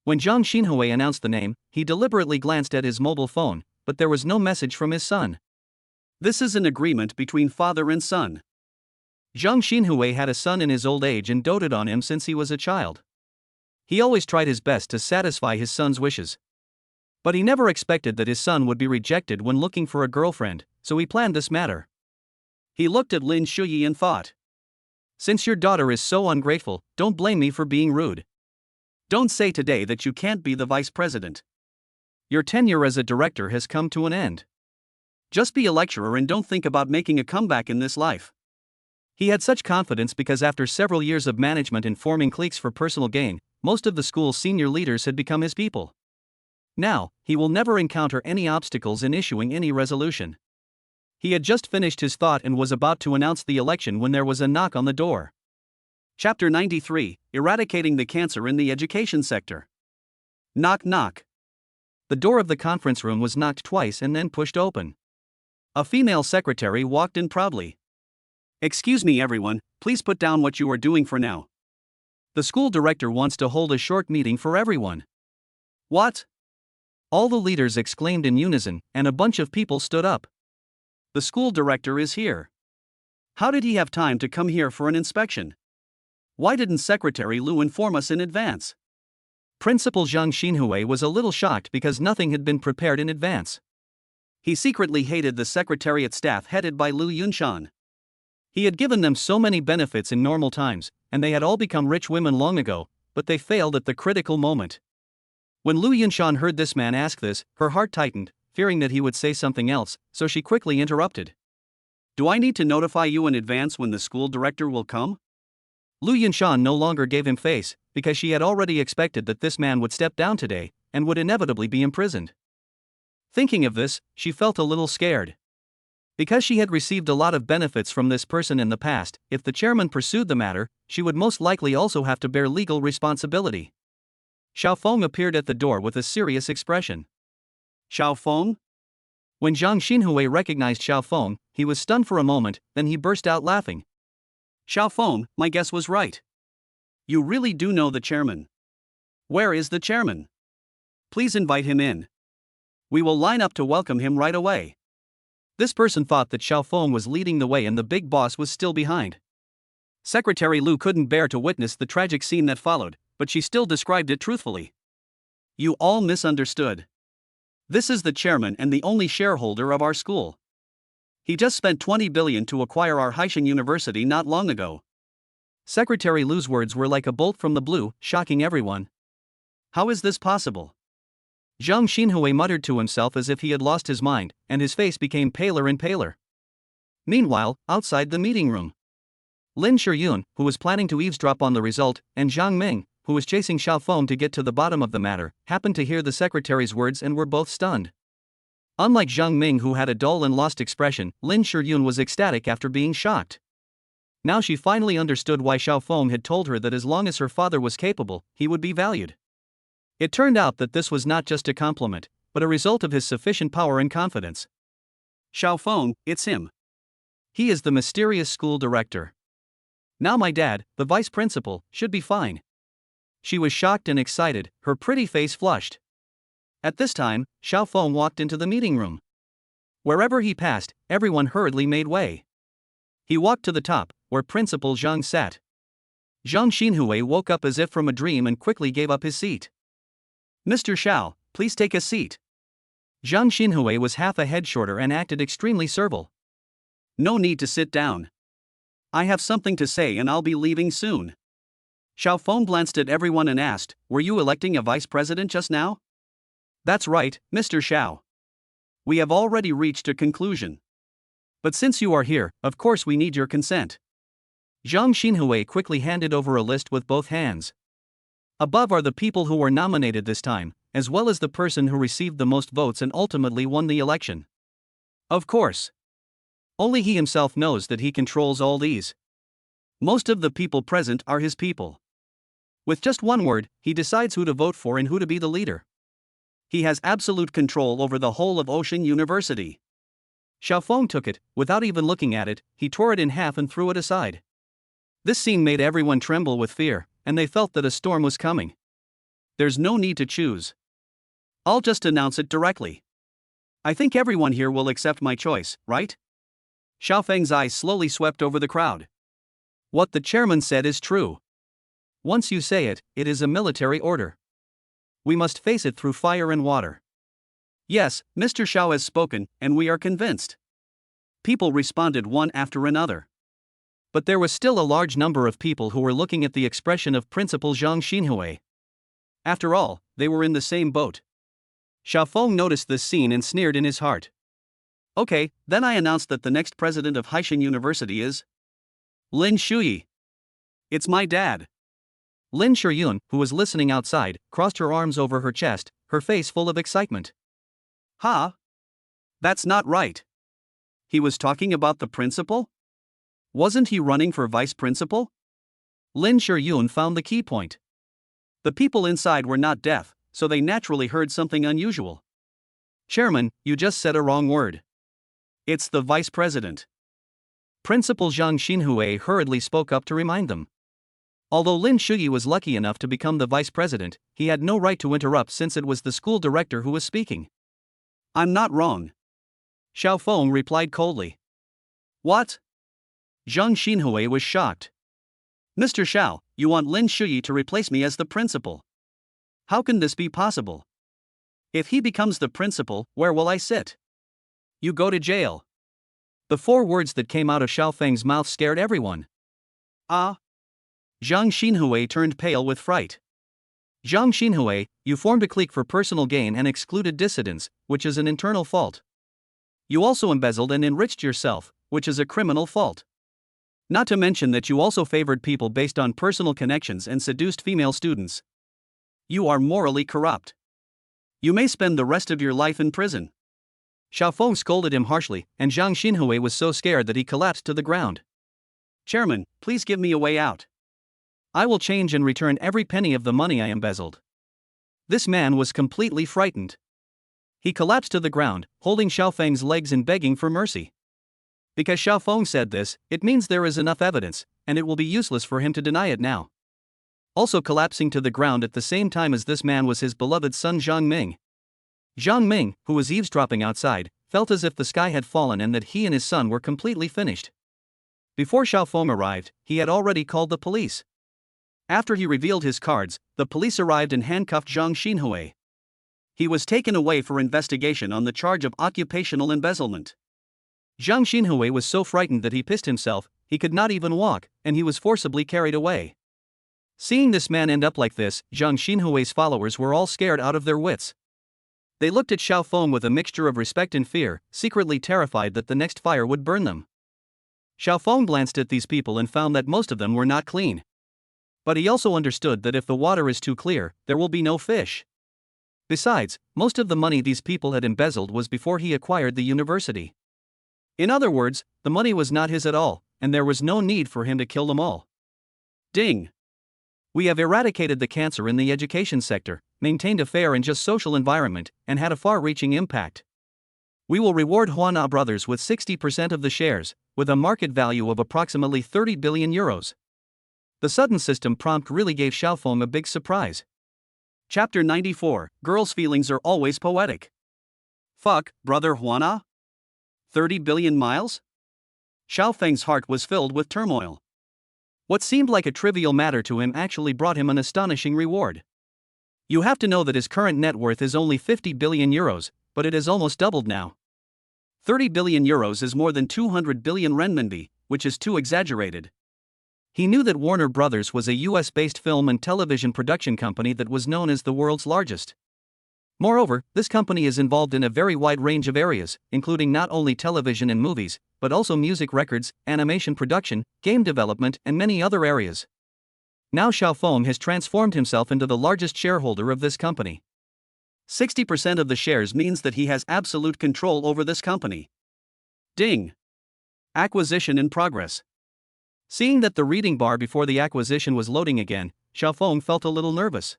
When Zhang Xinhui announced the name, he deliberately glanced at his mobile phone, but there was no message from his son. This is an agreement between father and son. Zhang Xinhui had a son in his old age and doted on him since he was a child. He always tried his best to satisfy his son's wishes. But he never expected that his son would be rejected when looking for a girlfriend, so he planned this matter. He looked at Lin Shuyi and thought. Since your daughter is so ungrateful, don't blame me for being rude. Don't say today that you can't be the vice president. Your tenure as a director has come to an end. Just be a lecturer and don't think about making a comeback in this life. He had such confidence because after several years of management and forming cliques for personal gain, most of the school's senior leaders had become his people. Now, he will never encounter any obstacles in issuing any resolution. He had just finished his thought and was about to announce the election when there was a knock on the door. Chapter 93, Eradicating the Cancer in the Education Sector. Knock knock. The door of the conference room was knocked twice and then pushed open. A female secretary walked in proudly. Excuse me everyone, please put down what you are doing for now. The school director wants to hold a short meeting for everyone. What? All the leaders exclaimed in unison, and a bunch of people stood up. The school director is here. How did he have time to come here for an inspection? Why didn't Secretary Lu inform us in advance? Principal Zhang Xinhui was a little shocked because nothing had been prepared in advance. He secretly hated the secretariat staff headed by Lu Yunshan. He had given them so many benefits in normal times, and they had all become rich women long ago, but they failed at the critical moment. When Lu Yunshan heard this man ask this, her heart tightened, fearing that he would say something else, so she quickly interrupted. Do I need to notify you in advance when the school director will come? Lu Yunshan no longer gave him face, because she had already expected that this man would step down today, and would inevitably be imprisoned. Thinking of this, she felt a little scared. Because she had received a lot of benefits from this person in the past, if the chairman pursued the matter, she would most likely also have to bear legal responsibility. Xiaofeng appeared at the door with a serious expression. Xiaofeng? When Zhang Xinhui recognized Xiaofeng, he was stunned for a moment, then he burst out laughing. Xiaofeng, my guess was right. You really do know the chairman. Where is the chairman? Please invite him in. We will line up to welcome him right away. This person thought that Xiaofeng was leading the way and the big boss was still behind. Secretary Lu couldn't bear to witness the tragic scene that followed, but she still described it truthfully. You all misunderstood. This is the chairman and the only shareholder of our school. He just spent 20 billion to acquire our Haishan University not long ago. Secretary Lu's words were like a bolt from the blue, shocking everyone. How is this possible? Zhang Xinhui muttered to himself as if he had lost his mind, and his face became paler and paler. Meanwhile, outside the meeting room, Lin Shiyun, who was planning to eavesdrop on the result, and Zhang Ming, who was chasing Xiao Feng to get to the bottom of the matter, happened to hear the secretary's words and were both stunned. Unlike Zhang Ming, who had a dull and lost expression, Lin Shiyun was ecstatic after being shocked. Now she finally understood why Xiao Feng had told her that as long as her father was capable, he would be valued. It turned out that this was not just a compliment, but a result of his sufficient power and confidence. Xiao Feng, it's him. He is the mysterious school director. Now my dad, the vice principal, should be fine. She was shocked and excited, her pretty face flushed. At this time, Xiao Feng walked into the meeting room. Wherever he passed, everyone hurriedly made way. He walked to the top, where Principal Zhang sat. Zhang Xinhui woke up as if from a dream and quickly gave up his seat. Mr. Xiao, please take a seat. Zhang Xinhui was half a head shorter and acted extremely servile. No need to sit down. I have something to say and I'll be leaving soon. Xiao Feng glanced at everyone and asked, were you electing a vice president just now? That's right, Mr. Xiao. We have already reached a conclusion. But since you are here, of course we need your consent. Zhang Xinhui quickly handed over a list with both hands. Above are the people who were nominated this time, as well as the person who received the most votes and ultimately won the election. Of course. Only he himself knows that he controls all these. Most of the people present are his people. With just one word, he decides who to vote for and who to be the leader. He has absolute control over the whole of Ocean University. Xiao Feng took it, without even looking at it, he tore it in half and threw it aside. This scene made everyone tremble with fear, and they felt that a storm was coming. There's no need to choose. I'll just announce it directly. I think everyone here will accept my choice, right? Xiao Feng's eyes slowly swept over the crowd. What the chairman said is true. Once you say it, it is a military order. We must face it through fire and water. Yes, Mr. Xiao has spoken, and we are convinced. People responded one after another. But there was still a large number of people who were looking at the expression of Principal Zhang Xinhui. After all, they were in the same boat. Xiao Feng noticed this scene and sneered in his heart. Okay, then I announce that the next president of Haishan University is Lin Shuyi. It's my dad. Lin Shiyun, who was listening outside, crossed her arms over her chest, her face full of excitement. Huh? That's not right. He was talking about the principal? Wasn't he running for vice principal? Lin Shiyun found the key point. The people inside were not deaf, so they naturally heard something unusual. Chairman, you just said a wrong word. It's the vice president. Principal Zhang Xinhui hurriedly spoke up to remind them. Although Lin Shuyi was lucky enough to become the vice president, he had no right to interrupt since it was the school director who was speaking. I'm not wrong. Xiao Feng replied coldly. What? Zhang Xinhui was shocked. Mr. Xiao, you want Lin Shuyi to replace me as the principal. How can this be possible? If he becomes the principal, where will I sit? You go to jail. The 4 words that came out of Xiao Feng's mouth scared everyone. Ah? Zhang Xinhui turned pale with fright. Zhang Xinhui, you formed a clique for personal gain and excluded dissidents, which is an internal fault. You also embezzled and enriched yourself, which is a criminal fault. Not to mention that you also favored people based on personal connections and seduced female students. You are morally corrupt. You may spend the rest of your life in prison. Xiao Feng scolded him harshly, and Zhang Xinhui was so scared that he collapsed to the ground. Chairman, please give me a way out. I will change and return every penny of the money I embezzled. This man was completely frightened. He collapsed to the ground, holding Xiao Feng's legs and begging for mercy. Because Xiao Feng said this, it means there is enough evidence, and it will be useless for him to deny it now. Also collapsing to the ground at the same time as this man was his beloved son Zhang Ming. Zhang Ming, who was eavesdropping outside, felt as if the sky had fallen and that he and his son were completely finished. Before Xiao Feng arrived, he had already called the police. After he revealed his cards, the police arrived and handcuffed Zhang Xinhui. He was taken away for investigation on the charge of occupational embezzlement. Zhang Xinhui was so frightened that he pissed himself, he could not even walk, and he was forcibly carried away. Seeing this man end up like this, Zhang Xinhui's followers were all scared out of their wits. They looked at Xiao Feng with a mixture of respect and fear, secretly terrified that the next fire would burn them. Xiao Feng glanced at these people and found that most of them were not clean. But he also understood that if the water is too clear, there will be no fish. Besides, most of the money these people had embezzled was before he acquired the university. In other words, the money was not his at all, and there was no need for him to kill them all. Ding! We have eradicated the cancer in the education sector, maintained a fair and just social environment, and had a far-reaching impact. We will reward Huana Brothers with 60% of the shares, with a market value of approximately 30 billion euros. The sudden system prompt really gave Xiao Feng a big surprise. Chapter 94, Girls' Feelings Are Always Poetic. Fuck, brother Huana? 30 billion miles? Xiao Feng's heart was filled with turmoil. What seemed like a trivial matter to him actually brought him an astonishing reward. You have to know that his current net worth is only 50 billion euros, but it has almost doubled now. 30 billion euros is more than 200 billion renminbi, which is too exaggerated. He knew that Warner Brothers was a US-based film and television production company that was known as the world's largest. Moreover, this company is involved in a very wide range of areas, including not only television and movies, but also music records, animation production, game development, and many other areas. Now Xiao Feng has transformed himself into the largest shareholder of this company. 60% of the shares means that he has absolute control over this company. Ding! Acquisition in progress. Seeing that the reading bar before the acquisition was loading again, Xiao Feng felt a little nervous.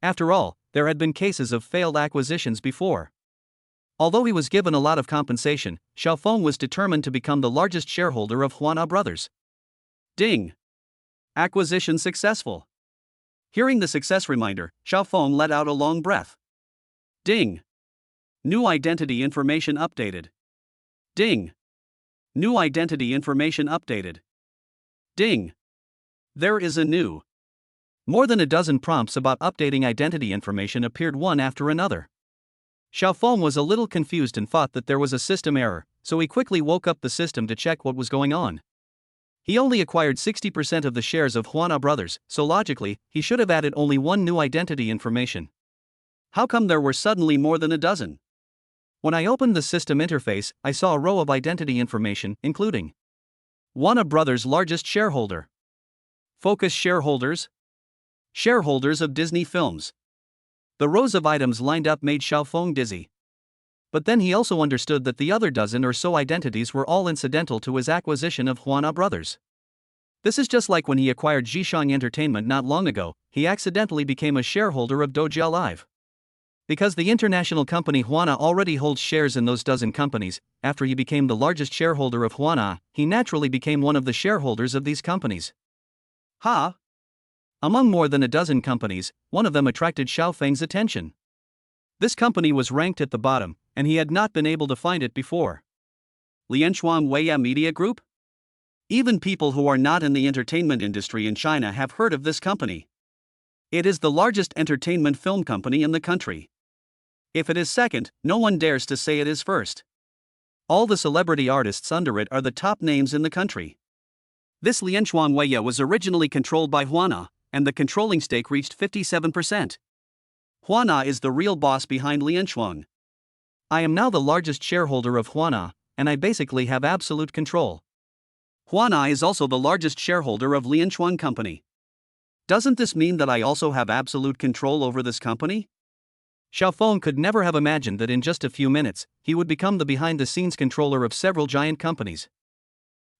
After all, there had been cases of failed acquisitions before. Although he was given a lot of compensation, Xiao Feng was determined to become the largest shareholder of Huana Brothers. Ding! Acquisition successful. Hearing the success reminder, Xiao Feng let out a long breath. Ding! New identity information updated. Ding! New identity information updated. Ding! There is a new. More than a dozen prompts about updating identity information appeared one after another. Xiao Feng was a little confused and thought that there was a system error, so he quickly woke up the system to check what was going on. He only acquired 60% of the shares of Huana Brothers, so logically, he should have added only one new identity information. How come there were suddenly more than a dozen? When I opened the system interface, I saw a row of identity information, including Huana Brothers' largest shareholder, focus shareholders, shareholders of Disney films. The rows of items lined up made Xiao Feng dizzy. But then he also understood that the other dozen or so identities were all incidental to his acquisition of Huana Brothers. This is just like when he acquired Zhishang Entertainment not long ago, he accidentally became a shareholder of Dojia Live. Because the international company Huana already holds shares in those dozen companies, after he became the largest shareholder of Huana, he naturally became one of the shareholders of these companies. Ha! Among more than a dozen companies, one of them attracted Xiao Feng's attention. This company was ranked at the bottom, and he had not been able to find it before. Lianchuan Weiya Media Group? Even people who are not in the entertainment industry in China have heard of this company. It is the largest entertainment film company in the country. If it is second, no one dares to say it is first. All the celebrity artists under it are the top names in the country. This Lianchuan Weiya was originally controlled by Huana, and the controlling stake reached 57%. Huana is the real boss behind Lianchuan. I am now the largest shareholder of Huana, and I basically have absolute control. Huana is also the largest shareholder of Lianchuan Company. Doesn't this mean that I also have absolute control over this company? Xiao Feng could never have imagined that in just a few minutes, he would become the behind-the-scenes controller of several giant companies.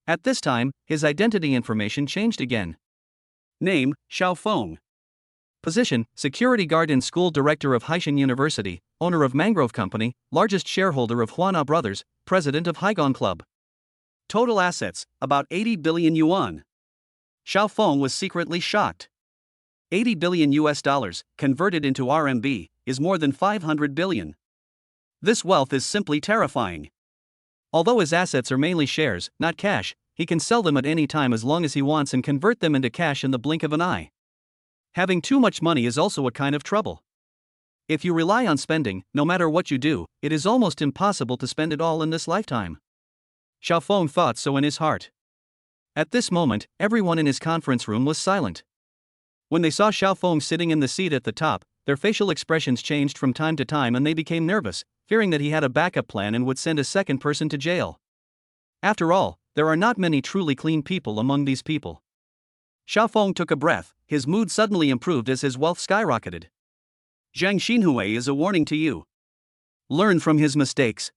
At this time, his identity information changed again. Name, Xiao Feng. Position, security guard and school director of Haishan University, owner of Mangrove Company, largest shareholder of Huana Brothers, president of Haigong Club. Total assets, about 80 billion yuan. Xiao Feng was secretly shocked. 80 billion US dollars, converted into RMB, is more than 500 billion. This wealth is simply terrifying. Although his assets are mainly shares, not cash, he can sell them at any time as long as he wants and convert them into cash in the blink of an eye. Having too much money is also a kind of trouble. If you rely on spending, no matter what you do, it is almost impossible to spend it all in this lifetime. Xiaofeng thought so in his heart. At this moment, everyone in his conference room was silent. When they saw Xiaofeng sitting in the seat at the top, their facial expressions changed from time to time and they became nervous, fearing that he had a backup plan and would send a second person to jail. After all, there are not many truly clean people among these people. Xiaofeng took a breath, his mood suddenly improved as his wealth skyrocketed. Zhang Xinhui is a warning to you. Learn from his mistakes.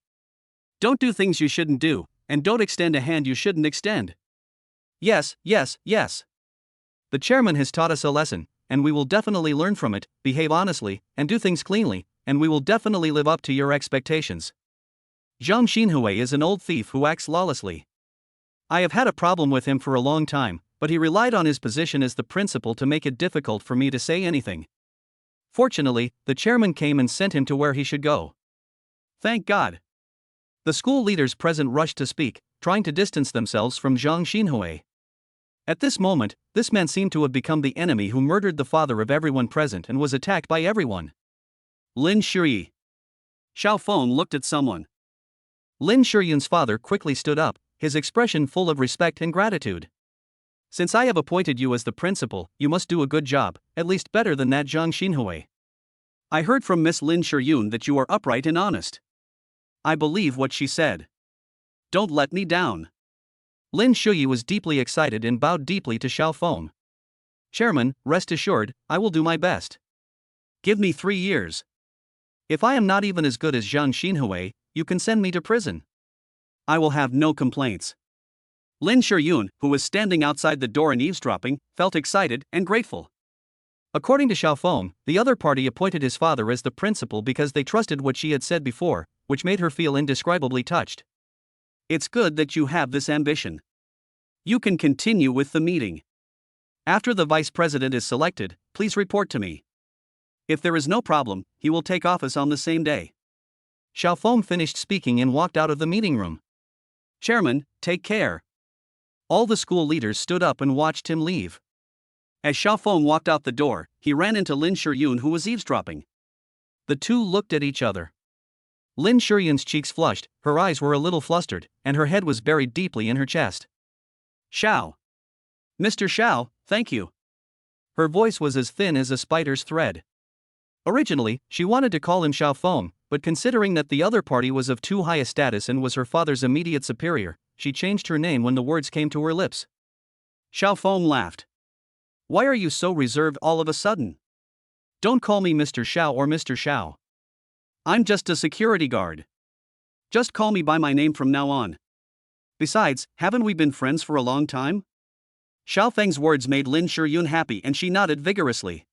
Don't do things you shouldn't do, and don't extend a hand you shouldn't extend. Yes. The chairman has taught us a lesson, and we will definitely learn from it, behave honestly, and do things cleanly, and we will definitely live up to your expectations. Zhang Xinhui is an old thief who acts lawlessly. I have had a problem with him for a long time, but he relied on his position as the principal to make it difficult for me to say anything. Fortunately, the chairman came and sent him to where he should go. Thank God. The school leaders present rushed to speak, trying to distance themselves from Zhang Xinhui. At this moment, this man seemed to have become the enemy who murdered the father of everyone present and was attacked by everyone. Lin Shiyi. Xiaofeng looked at someone. Lin Shiyun's father quickly stood up, his expression full of respect and gratitude. Since I have appointed you as the principal, you must do a good job, at least better than that Zhang Xinhui. I heard from Miss Lin Shiyun that you are upright and honest. I believe what she said. Don't let me down. Lin Shiyi was deeply excited and bowed deeply to Xiaofeng. Chairman, rest assured, I will do my best. Give me 3 years. If I am not even as good as Zhang Xinhui, you can send me to prison. I will have no complaints. Lin Shiyun, who was standing outside the door and eavesdropping, felt excited and grateful. According to Xiaofeng, the other party appointed his father as the principal because they trusted what she had said before, which made her feel indescribably touched. It's good that you have this ambition. You can continue with the meeting. After the vice president is selected, please report to me. If there is no problem, he will take office on the same day. Xiaofeng finished speaking and walked out of the meeting room. Chairman, take care. All the school leaders stood up and watched him leave. As Xiaofeng walked out the door, he ran into Lin Shiyun, who was eavesdropping. The two looked at each other. Lin Shiyun's cheeks flushed, her eyes were a little flustered, and her head was buried deeply in her chest. Xiao. Mr. Xiao, thank you. Her voice was as thin as a spider's thread. Originally, she wanted to call him Xiaofeng, but considering that the other party was of too high a status and was her father's immediate superior, she changed her name when the words came to her lips. Xiaofeng laughed. Why are you so reserved all of a sudden? Don't call me Mr. Xiao or Mr. Xiao. I'm just a security guard. Just call me by my name from now on. Besides, haven't we been friends for a long time? Xiaofeng's words made Lin Shiyun happy and she nodded vigorously.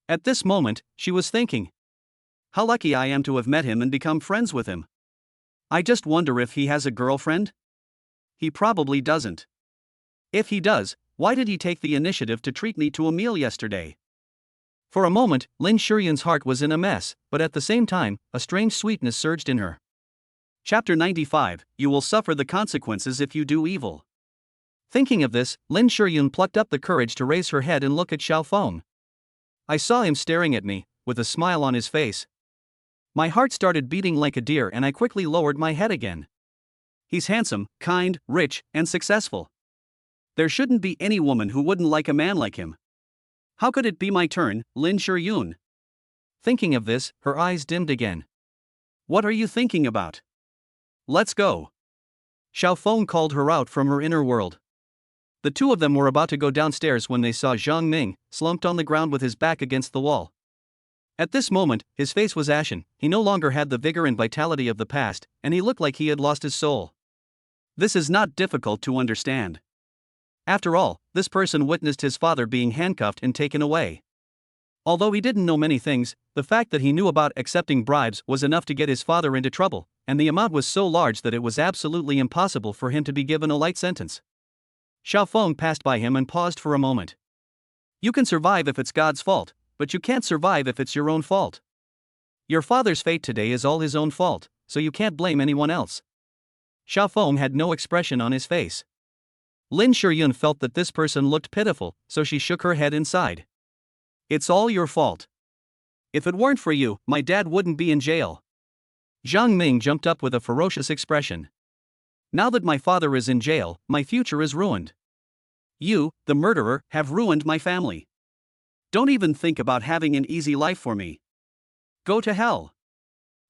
At this moment, she was thinking. How lucky I am to have met him and become friends with him. I just wonder if he has a girlfriend? He probably doesn't. If he does, why did he take the initiative to treat me to a meal yesterday? For a moment, Lin Shiyun's heart was in a mess, but at the same time, a strange sweetness surged in her. Chapter 95, You will suffer the consequences if you do evil. Thinking of this, Lin Shiyun plucked up the courage to raise her head and look at Xiaofeng. I saw him staring at me, with a smile on his face. My heart started beating like a deer and I quickly lowered my head again. He's handsome, kind, rich, and successful. There shouldn't be any woman who wouldn't like a man like him. How could it be my turn, Lin Shiyun? Thinking of this, her eyes dimmed again. What are you thinking about? Let's go. Xiaofeng called her out from her inner world. The two of them were about to go downstairs when they saw Zhang Ming, slumped on the ground with his back against the wall. At this moment, his face was ashen, he no longer had the vigor and vitality of the past, and he looked like he had lost his soul. This is not difficult to understand. After all, this person witnessed his father being handcuffed and taken away. Although he didn't know many things, the fact that he knew about accepting bribes was enough to get his father into trouble, and the amount was so large that it was absolutely impossible for him to be given a light sentence. Xiaofeng passed by him and paused for a moment. You can survive if it's God's fault, but you can't survive if it's your own fault. Your father's fate today is all his own fault, so you can't blame anyone else. Xiaofeng had no expression on his face. Lin Shiyun felt that this person looked pitiful, so she shook her head inside. It's all your fault. If it weren't for you, my dad wouldn't be in jail. Zhang Ming jumped up with a ferocious expression. Now that my father is in jail, my future is ruined. You, the murderer, have ruined my family. Don't even think about having an easy life for me. Go to hell.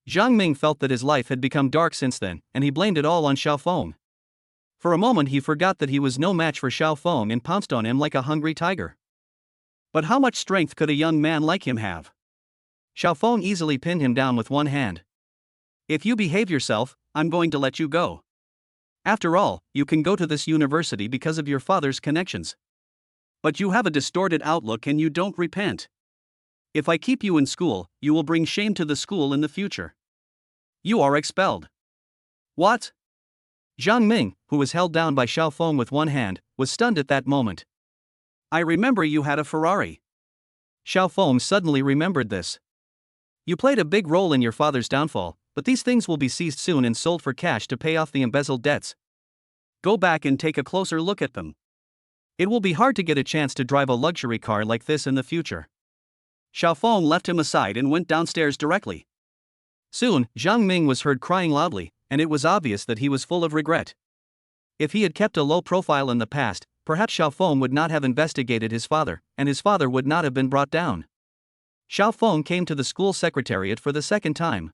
Zhang Ming felt that his life had become dark since then, and he blamed it all on Xiaofeng. For a moment he forgot that he was no match for Xiaofeng and pounced on him like a hungry tiger. But how much strength could a young man like him have? Xiaofeng easily pinned him down with one hand. If you behave yourself, I'm going to let you go. After all, you can go to this university because of your father's connections. But you have a distorted outlook and you don't repent. If I keep you in school, you will bring shame to the school in the future. You are expelled. What? Zhang Ming, who was held down by Xiaofeng with one hand, was stunned at that moment. I remember you had a Ferrari. Xiaofeng suddenly remembered this. You played a big role in your father's downfall, but these things will be seized soon and sold for cash to pay off the embezzled debts. Go back and take a closer look at them. It will be hard to get a chance to drive a luxury car like this in the future. Xiaofeng left him aside and went downstairs directly. Soon, Zhang Ming was heard crying loudly, and it was obvious that he was full of regret. If he had kept a low profile in the past, perhaps Xiaofeng would not have investigated his father, and his father would not have been brought down. Xiaofeng came to the school secretariat for the second time.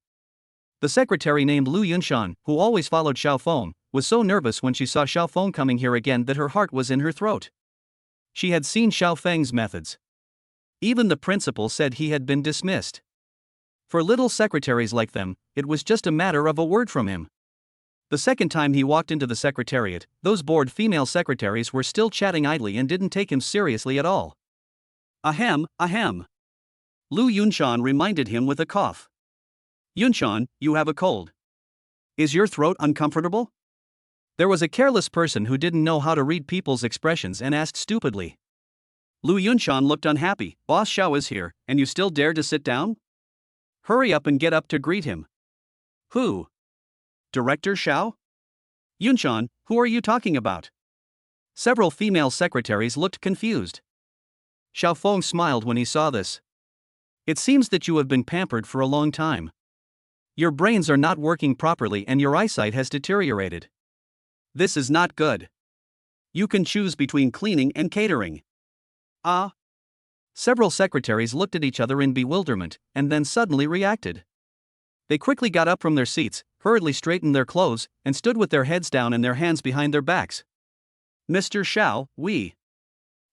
The secretary named Lu Yunshan, who always followed Xiaofeng, was so nervous when she saw Xiaofeng coming here again that her heart was in her throat. She had seen Xiaofeng's methods. Even the principal said he had been dismissed. For little secretaries like them, it was just a matter of a word from him. The second time he walked into the secretariat, those bored female secretaries were still chatting idly and didn't take him seriously at all. Ahem, ahem. Lu Yunshan reminded him with a cough. Yunshan, you have a cold. Is your throat uncomfortable? There was a careless person who didn't know how to read people's expressions and asked stupidly. Lu Yunshan looked unhappy. Boss Xiao is here, and you still dare to sit down? Hurry up and get up to greet him. Who? Director Xiao? Yunshan, who are you talking about? Several female secretaries looked confused. Xiaofeng smiled when he saw this. It seems that you have been pampered for a long time. Your brains are not working properly and your eyesight has deteriorated. This is not good. You can choose between cleaning and catering. Ah. Several secretaries looked at each other in bewilderment, and then suddenly reacted. They quickly got up from their seats, hurriedly straightened their clothes, and stood with their heads down and their hands behind their backs. Mr. Xiao, we.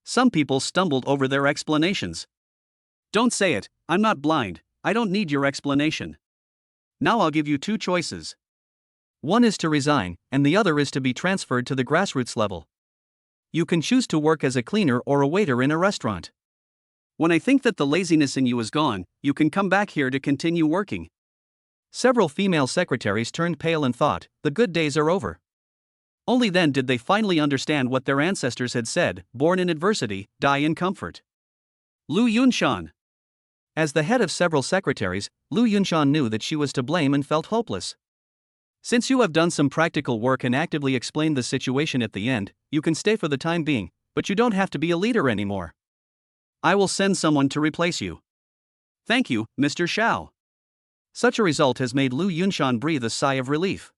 Some people stumbled over their explanations. Don't say it, I'm not blind, I don't need your explanation. Now I'll give you two choices. One is to resign, and the other is to be transferred to the grassroots level. You can choose to work as a cleaner or a waiter in a restaurant. When I think that the laziness in you is gone, you can come back here to continue working. Several female secretaries turned pale and thought, the good days are over. Only then did they finally understand what their ancestors had said, born in adversity, die in comfort. Lu Yunshan. As the head of several secretaries, Lu Yunshan knew that she was to blame and felt hopeless. Since you have done some practical work and actively explained the situation at the end, you can stay for the time being, but you don't have to be a leader anymore. I will send someone to replace you. Thank you, Mr. Xiao. Such a result has made Lu Yunshan breathe a sigh of relief.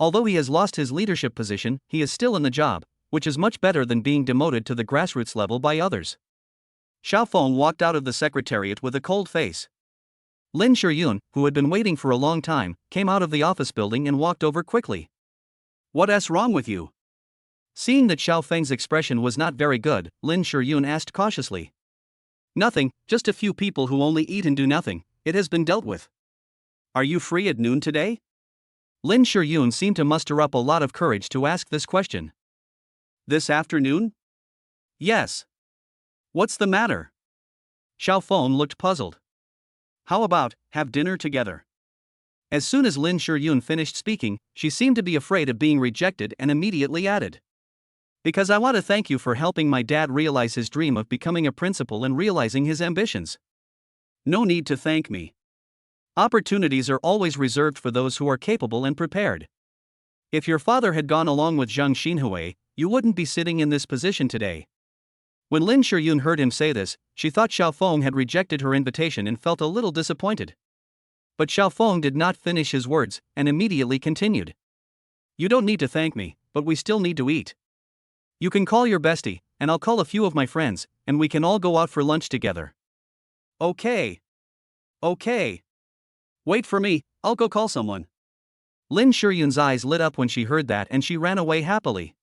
Although he has lost his leadership position, he is still in the job, which is much better than being demoted to the grassroots level by others. Xiaofeng walked out of the secretariat with a cold face. Lin Shiyun, who had been waiting for a long time, came out of the office building and walked over quickly. What's wrong with you? Seeing that Xiaofeng's expression was not very good, Lin Shiyun asked cautiously. Nothing, just a few people who only eat and do nothing. It has been dealt with. Are you free at noon today? Lin Shiyun seemed to muster up a lot of courage to ask this question. This afternoon? Yes. What's the matter? Xiaofeng looked puzzled. How about, have dinner together? As soon as Lin Shiyun finished speaking, she seemed to be afraid of being rejected and immediately added. Because I want to thank you for helping my dad realize his dream of becoming a principal and realizing his ambitions. No need to thank me. Opportunities are always reserved for those who are capable and prepared. If your father had gone along with Zhang Xinhui, you wouldn't be sitting in this position today. When Lin Shuryun heard him say this, she thought Xiaofeng had rejected her invitation and felt a little disappointed. But Xiaofeng did not finish his words and immediately continued. You don't need to thank me, but we still need to eat. You can call your bestie, and I'll call a few of my friends, and we can all go out for lunch together. Okay. Okay. Wait for me, I'll go call someone. Lin Shuryun's eyes lit up when she heard that and she ran away happily.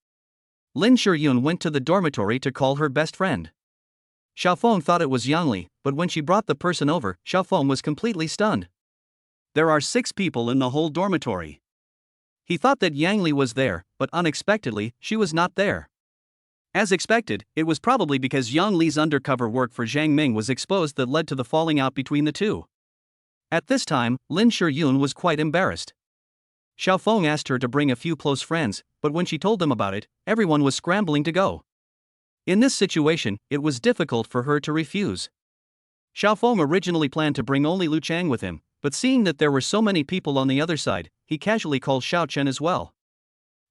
Lin Shuryun went to the dormitory to call her best friend. Xiaofeng thought it was Yang Li, but when she brought the person over, Xiaofeng was completely stunned. There are 6 people in the whole dormitory. He thought that Yang Li was there, but unexpectedly, she was not there. As expected, it was probably because Yang Li's undercover work for Zhang Ming was exposed that led to the falling out between the two. At this time, Lin Shuryun was quite embarrassed. Xiaofeng asked her to bring a few close friends, but when she told them about it, everyone was scrambling to go. In this situation, it was difficult for her to refuse. Xiaofeng originally planned to bring only Lu Chang with him, but seeing that there were so many people on the other side, he casually called Xiao Chen as well.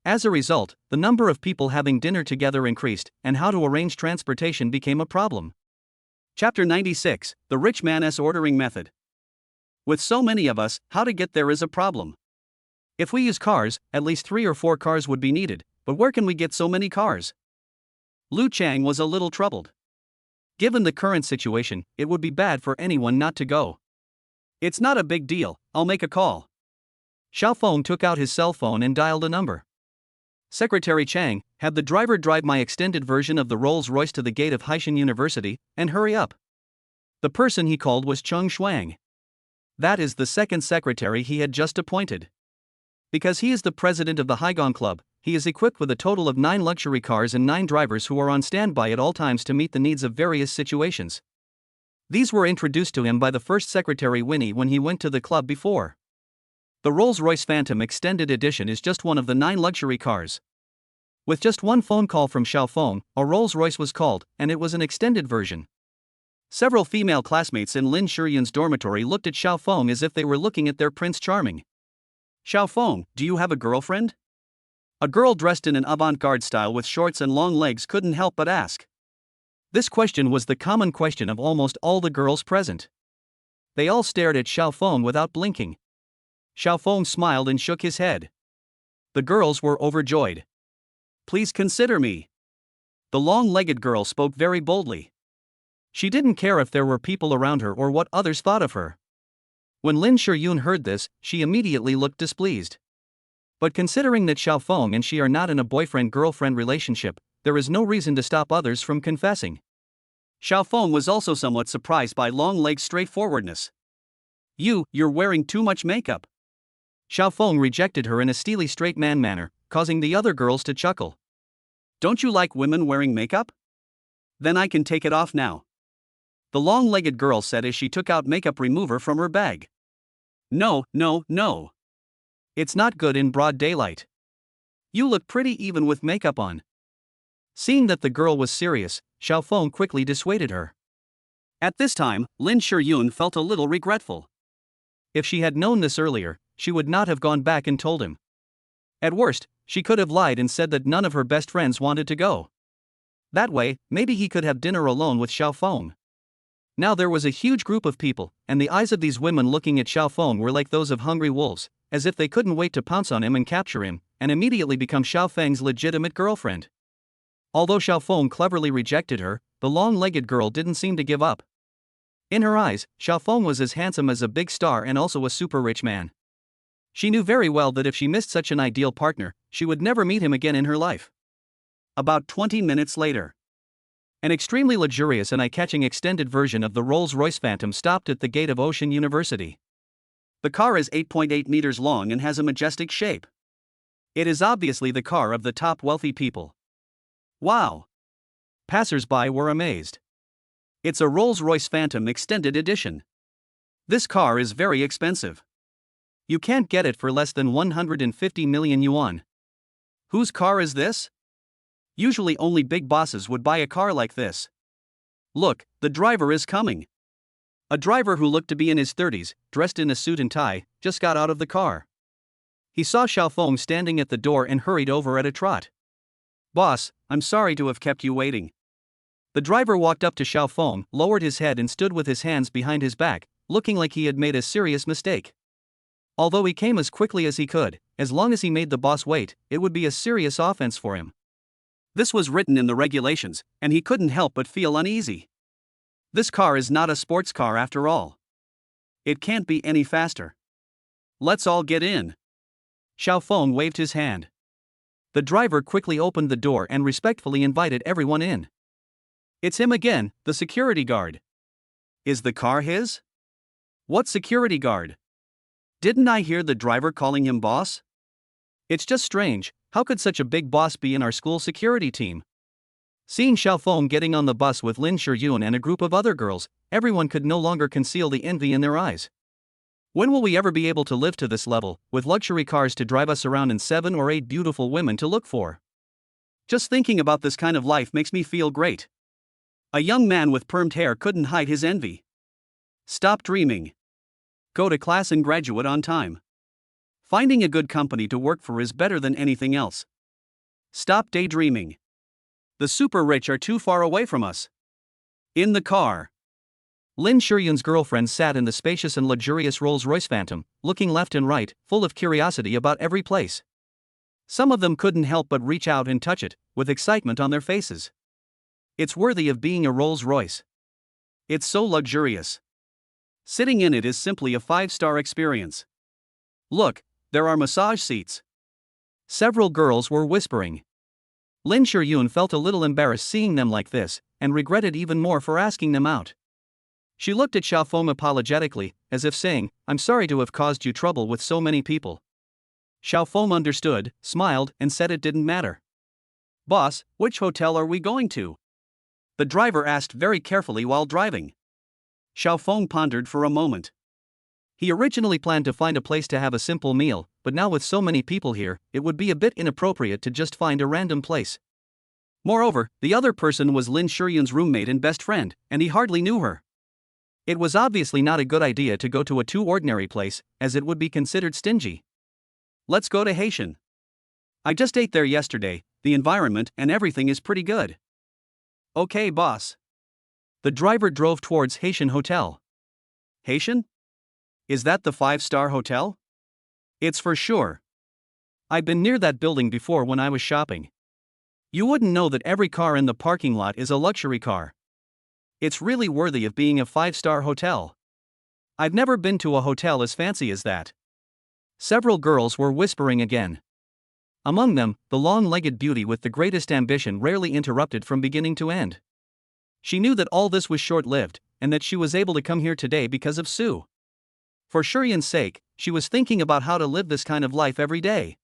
As a result, the number of people having dinner together increased, and how to arrange transportation became a problem. Chapter 96, The Rich Man's Ordering Method. With so many of us, how to get there is a problem. If we use cars, at least 3 or 4 cars would be needed, but where can we get so many cars? Lu Chang was a little troubled. Given the current situation, it would be bad for anyone not to go. It's not a big deal, I'll make a call. Xiaofeng took out his cell phone and dialed a number. Secretary Chang, have the driver drive my extended version of the Rolls-Royce to the gate of Haishan University, and hurry up. The person he called was Cheng Shuang. That is the second secretary he had just appointed. Because he is the president of the Haigong Club, he is equipped with a total of 9 luxury cars and 9 drivers who are on standby at all times to meet the needs of various situations. These were introduced to him by the first secretary Winnie when he went to the club before. The Rolls-Royce Phantom Extended Edition is just one of the 9 luxury cars. With just one phone call from Xiaofeng, a Rolls-Royce was called, and it was an extended version. Several female classmates in Lin Shuryun's dormitory looked at Xiaofeng as if they were looking at their Prince Charming. Xiaofeng, do you have a girlfriend? A girl dressed in an avant-garde style with shorts and long legs couldn't help but ask. This question was the common question of almost all the girls present. They all stared at Xiaofeng without blinking. Xiaofeng smiled and shook his head. The girls were overjoyed. Please consider me. The long-legged girl spoke very boldly. She didn't care if there were people around her or what others thought of her. When Lin Shuryun heard this, she immediately looked displeased. But considering that Xiaofeng and she are not in a boyfriend-girlfriend relationship, there is no reason to stop others from confessing. Xiaofeng was also somewhat surprised by Long-Leg's straightforwardness. You're wearing too much makeup. Xiaofeng rejected her in a steely straight man manner, causing the other girls to chuckle. Don't you like women wearing makeup? Then I can take it off now. The long-legged girl said as she took out makeup remover from her bag. No. It's not good in broad daylight. You look pretty even with makeup on. Seeing that the girl was serious, Xiaofeng quickly dissuaded her. At this time, Lin Shuryun felt a little regretful. If she had known this earlier, she would not have gone back and told him. At worst, she could have lied and said that none of her best friends wanted to go. That way, maybe he could have dinner alone with Xiaofeng. Now there was a huge group of people, and the eyes of these women looking at Xiaofeng were like those of hungry wolves, as if they couldn't wait to pounce on him and capture him, and immediately become Xiaofeng's legitimate girlfriend. Although Xiaofeng cleverly rejected her, the long-legged girl didn't seem to give up. In her eyes, Xiaofeng was as handsome as a big star and also a super rich man. She knew very well that if she missed such an ideal partner, she would never meet him again in her life. About 20 minutes later, an extremely luxurious and eye-catching extended version of the Rolls-Royce Phantom stopped at the gate of Ocean University. The car is 8.8 meters long and has a majestic shape. It is obviously the car of the top wealthy people. Wow! Passers-by were amazed. It's a Rolls-Royce Phantom Extended Edition. This car is very expensive. You can't get it for less than 150 million yuan. Whose car is this? Usually only big bosses would buy a car like this. Look, the driver is coming. A driver who looked to be in his 30s, dressed in a suit and tie, just got out of the car. He saw Xiaofeng standing at the door and hurried over at a trot. Boss, I'm sorry to have kept you waiting. The driver walked up to Xiaofeng, lowered his head and stood with his hands behind his back, looking like he had made a serious mistake. Although he came as quickly as he could, as long as he made the boss wait, it would be a serious offense for him. This was written in the regulations, and he couldn't help but feel uneasy. This car is not a sports car after all. It can't be any faster. Let's all get in. Xiaofeng waved his hand. The driver quickly opened the door and respectfully invited everyone in. It's him again, the security guard. Is the car his? What security guard? Didn't I hear the driver calling him boss? It's just strange, how could such a big boss be in our school security team? Seeing Xiaofeng getting on the bus with Lin Shiyun and a group of other girls, everyone could no longer conceal the envy in their eyes. When will we ever be able to live to this level, with luxury cars to drive us around and 7 or 8 beautiful women to look for? Just thinking about this kind of life makes me feel great. A young man with permed hair couldn't hide his envy. Stop dreaming. Go to class and graduate on time. Finding a good company to work for is better than anything else. Stop daydreaming. The super rich are too far away from us. In the car. Lin Shiyun's girlfriend sat in the spacious and luxurious Rolls-Royce Phantom, looking left and right, full of curiosity about every place. Some of them couldn't help but reach out and touch it, with excitement on their faces. It's worthy of being a Rolls-Royce. It's so luxurious. Sitting in it is simply a 5-star experience. Look, there are massage seats. Several girls were whispering. Lin Shiyun felt a little embarrassed seeing them like this, and regretted even more for asking them out. She looked at Xiaofeng apologetically, as if saying, I'm sorry to have caused you trouble with so many people. Xiaofeng understood, smiled, and said it didn't matter. Boss, which hotel are we going to? The driver asked very carefully while driving. Xiaofeng pondered for a moment. He originally planned to find a place to have a simple meal, but now with so many people here, it would be a bit inappropriate to just find a random place. Moreover, the other person was Lin Shiyun's roommate and best friend, and he hardly knew her. It was obviously not a good idea to go to a too ordinary place, as it would be considered stingy. Let's go to Haitian. I just ate there yesterday, the environment and everything is pretty good. Okay, boss. The driver drove towards Haitian Hotel. Haitian? Is that the 5-star hotel? It's for sure. I've been near that building before when I was shopping. You wouldn't know that every car in the parking lot is a luxury car. It's really worthy of being a 5-star hotel. I've never been to a hotel as fancy as that. Several girls were whispering again. Among them, the long-legged beauty with the greatest ambition rarely interrupted from beginning to end. She knew that all this was short-lived, and that she was able to come here today because of Sue. For Shiyun's sake, she was thinking about how to live this kind of life every day.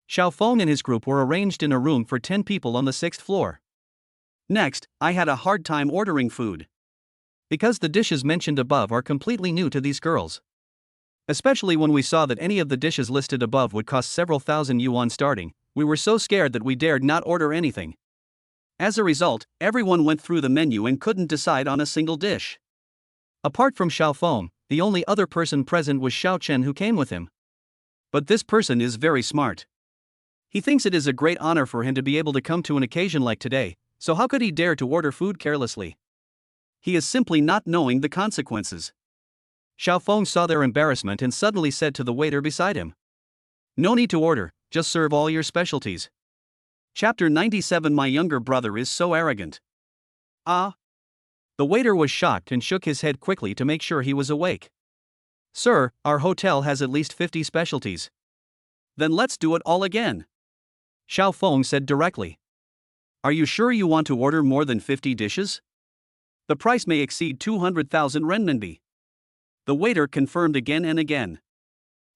Xiaofeng and his group were arranged in a room for 10 people on the 6th floor. Next, I had a hard time ordering food. Because the dishes mentioned above are completely new to these girls. Especially when we saw that any of the dishes listed above would cost several thousand yuan starting, we were so scared that we dared not order anything. As a result, everyone went through the menu and couldn't decide on a single dish. Apart from Xiaofeng, the only other person present was Xiao Chen, who came with him. But this person is very smart. He thinks it is a great honor for him to be able to come to an occasion like today, so how could he dare to order food carelessly? He is simply not knowing the consequences. Xiaofeng saw their embarrassment and suddenly said to the waiter beside him, No need to order, just serve all your specialties. Chapter 97. My younger brother is so arrogant. Ah. The waiter was shocked and shook his head quickly to make sure he was awake. Sir, our hotel has at least 50 specialties. Then let's do it all again. Xiaofeng said directly. Are you sure you want to order more than 50 dishes? The price may exceed 200,000 renminbi. The waiter confirmed again and again.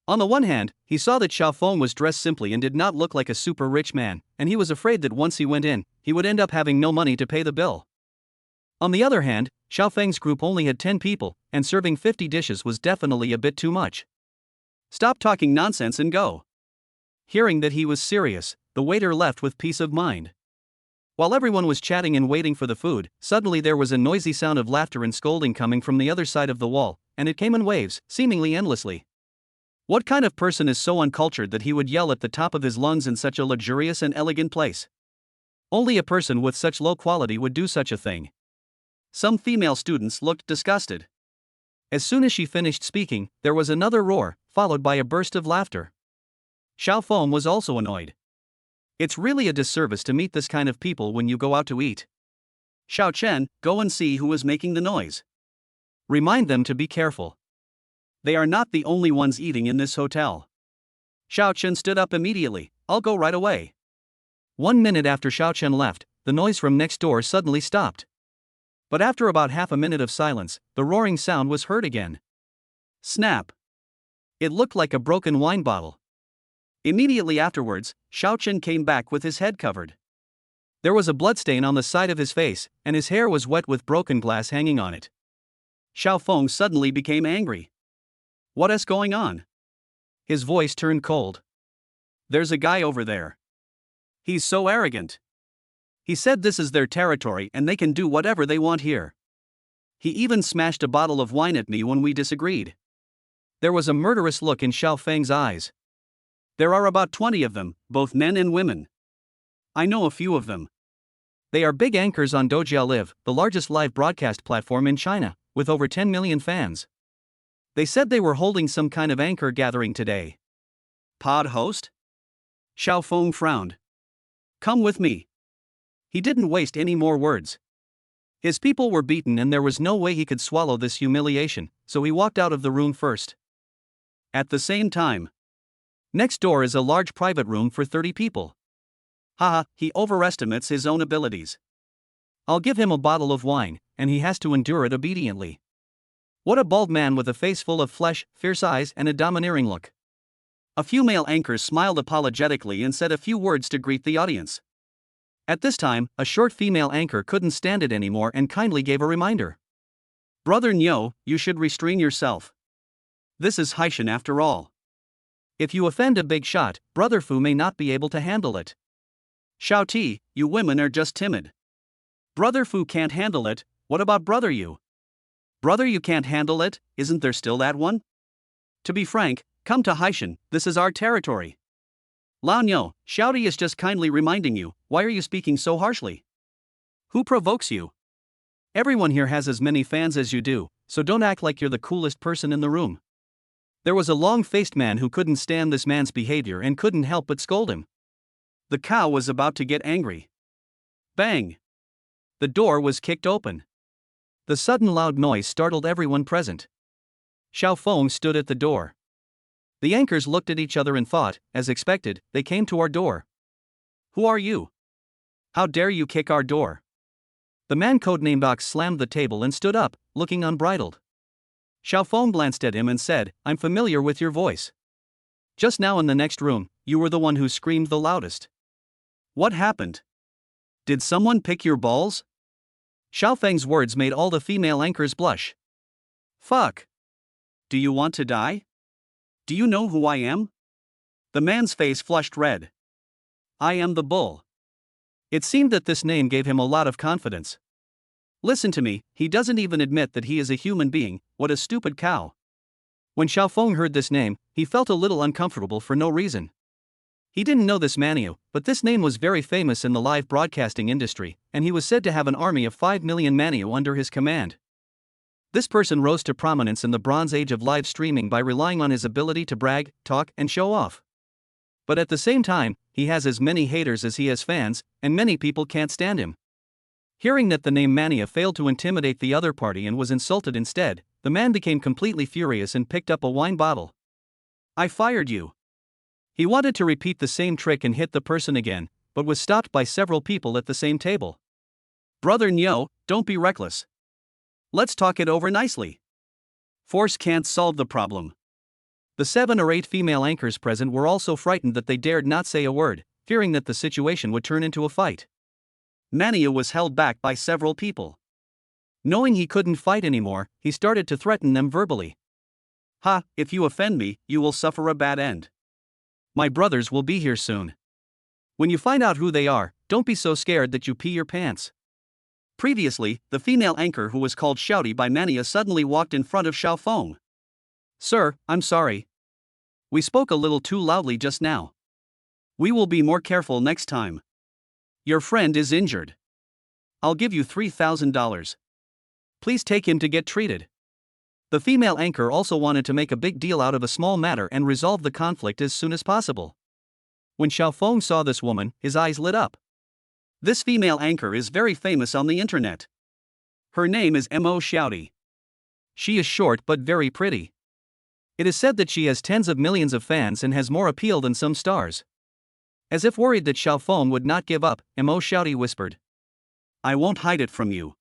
On the one hand, he saw that Xiaofeng was dressed simply and did not look like a super rich man, and he was afraid that once he went in, he would end up having no money to pay the bill. On the other hand, Xiaofeng's group only had 10 people, and serving 50 dishes was definitely a bit too much. Stop talking nonsense and go. Hearing that he was serious, the waiter left with peace of mind. While everyone was chatting and waiting for the food, suddenly there was a noisy sound of laughter and scolding coming from the other side of the wall, and it came in waves, seemingly endlessly. What kind of person is so uncultured that he would yell at the top of his lungs in such a luxurious and elegant place? Only a person with such low quality would do such a thing. Some female students looked disgusted. As soon as she finished speaking, there was another roar, followed by a burst of laughter. Xiao Feng was also annoyed. It's really a disservice to meet this kind of people when you go out to eat. Xiao Chen, go and see who is making the noise. Remind them to be careful. They are not the only ones eating in this hotel. Xiao Chen stood up immediately. I'll go right away. 1 minute after Xiao Chen left, the noise from next door suddenly stopped. But after about half a minute of silence, the roaring sound was heard again. Snap! It looked like a broken wine bottle. Immediately afterwards, Xiao Chen came back with his head covered. There was a bloodstain on the side of his face, and his hair was wet with broken glass hanging on it. Xiao Feng suddenly became angry. What is going on? His voice turned cold. There's a guy over there. He's so arrogant. He said this is their territory and they can do whatever they want here. He even smashed a bottle of wine at me when we disagreed. There was a murderous look in Xiao Feng's eyes. There are about 20 of them, both men and women. I know a few of them. They are big anchors on Doujiao Live, the largest live broadcast platform in China, with over 10 million fans. They said they were holding some kind of anchor gathering today. Pod host? Xiao Feng frowned. Come with me. He didn't waste any more words. His people were beaten and there was no way he could swallow this humiliation, so he walked out of the room first. At the same time, next door is a large private room for 30 people. Haha, he overestimates his own abilities. I'll give him a bottle of wine, and he has to endure it obediently. What a bald man with a face full of flesh, fierce eyes, and a domineering look. A few male anchors smiled apologetically and said a few words to greet the audience. At this time, a short female anchor couldn't stand it anymore and kindly gave a reminder. Brother Nyo, you should restrain yourself. This is Haishan after all. If you offend a big shot, Brother Fu may not be able to handle it. Xiao Ti, you women are just timid. Brother Fu can't handle it, what about Brother Yu? Brother you can't handle it, isn't there still that one? To be frank, come to Haishan, this is our territory. Lao Nyo, Xiao Ti is just kindly reminding you, why are you speaking so harshly? Who provokes you? Everyone here has as many fans as you do, so don't act like you're the coolest person in the room. There was a long-faced man who couldn't stand this man's behavior and couldn't help but scold him. The cow was about to get angry. Bang! The door was kicked open. The sudden loud noise startled everyone present. Xiao Feng stood at the door. The anchors looked at each other and thought, as expected, they came to our door. Who are you? How dare you kick our door? The man codenamed Ox slammed the table and stood up, looking unbridled. Xiao Feng glanced at him and said, I'm familiar with your voice. Just now in the next room, you were the one who screamed the loudest. What happened? Did someone pick your balls? Xiao Feng's words made all the female anchors blush. Fuck. Do you want to die? Do you know who I am? The man's face flushed red. I am the bull. It seemed that this name gave him a lot of confidence. Listen to me, he doesn't even admit that he is a human being, what a stupid cow. When Xiao Feng heard this name, he felt a little uncomfortable for no reason. He didn't know this Maniu, but this name was very famous in the live broadcasting industry, and he was said to have an army of 5 million Maniu under his command. This person rose to prominence in the Bronze Age of live streaming by relying on his ability to brag, talk, and show off. But at the same time, he has as many haters as he has fans, and many people can't stand him. Hearing that the name Mania failed to intimidate the other party and was insulted instead, the man became completely furious and picked up a wine bottle. I fired you. He wanted to repeat the same trick and hit the person again, but was stopped by several people at the same table. Brother Nyo, don't be reckless. Let's talk it over nicely. Force can't solve the problem. The 7 or 8 female anchors present were also frightened that they dared not say a word, fearing that the situation would turn into a fight. Mania was held back by several people. Knowing he couldn't fight anymore, he started to threaten them verbally. Ha, if you offend me, you will suffer a bad end. My brothers will be here soon. When you find out who they are, don't be so scared that you pee your pants. Previously, the female anchor who was called Shouty by Mania suddenly walked in front of Xiao Feng. Sir, I'm sorry. We spoke a little too loudly just now. We will be more careful next time. Your friend is injured. I'll give you $3,000. Please take him to get treated. The female anchor also wanted to make a big deal out of a small matter and resolve the conflict as soon as possible. When Xiaofeng saw this woman, his eyes lit up. This female anchor is very famous on the internet. Her name is Mo Xiaoti. She is short but very pretty. It is said that she has tens of millions of fans and has more appeal than some stars. As if worried that Xiaofeng would not give up, Mo Xiaoti whispered, I won't hide it from you.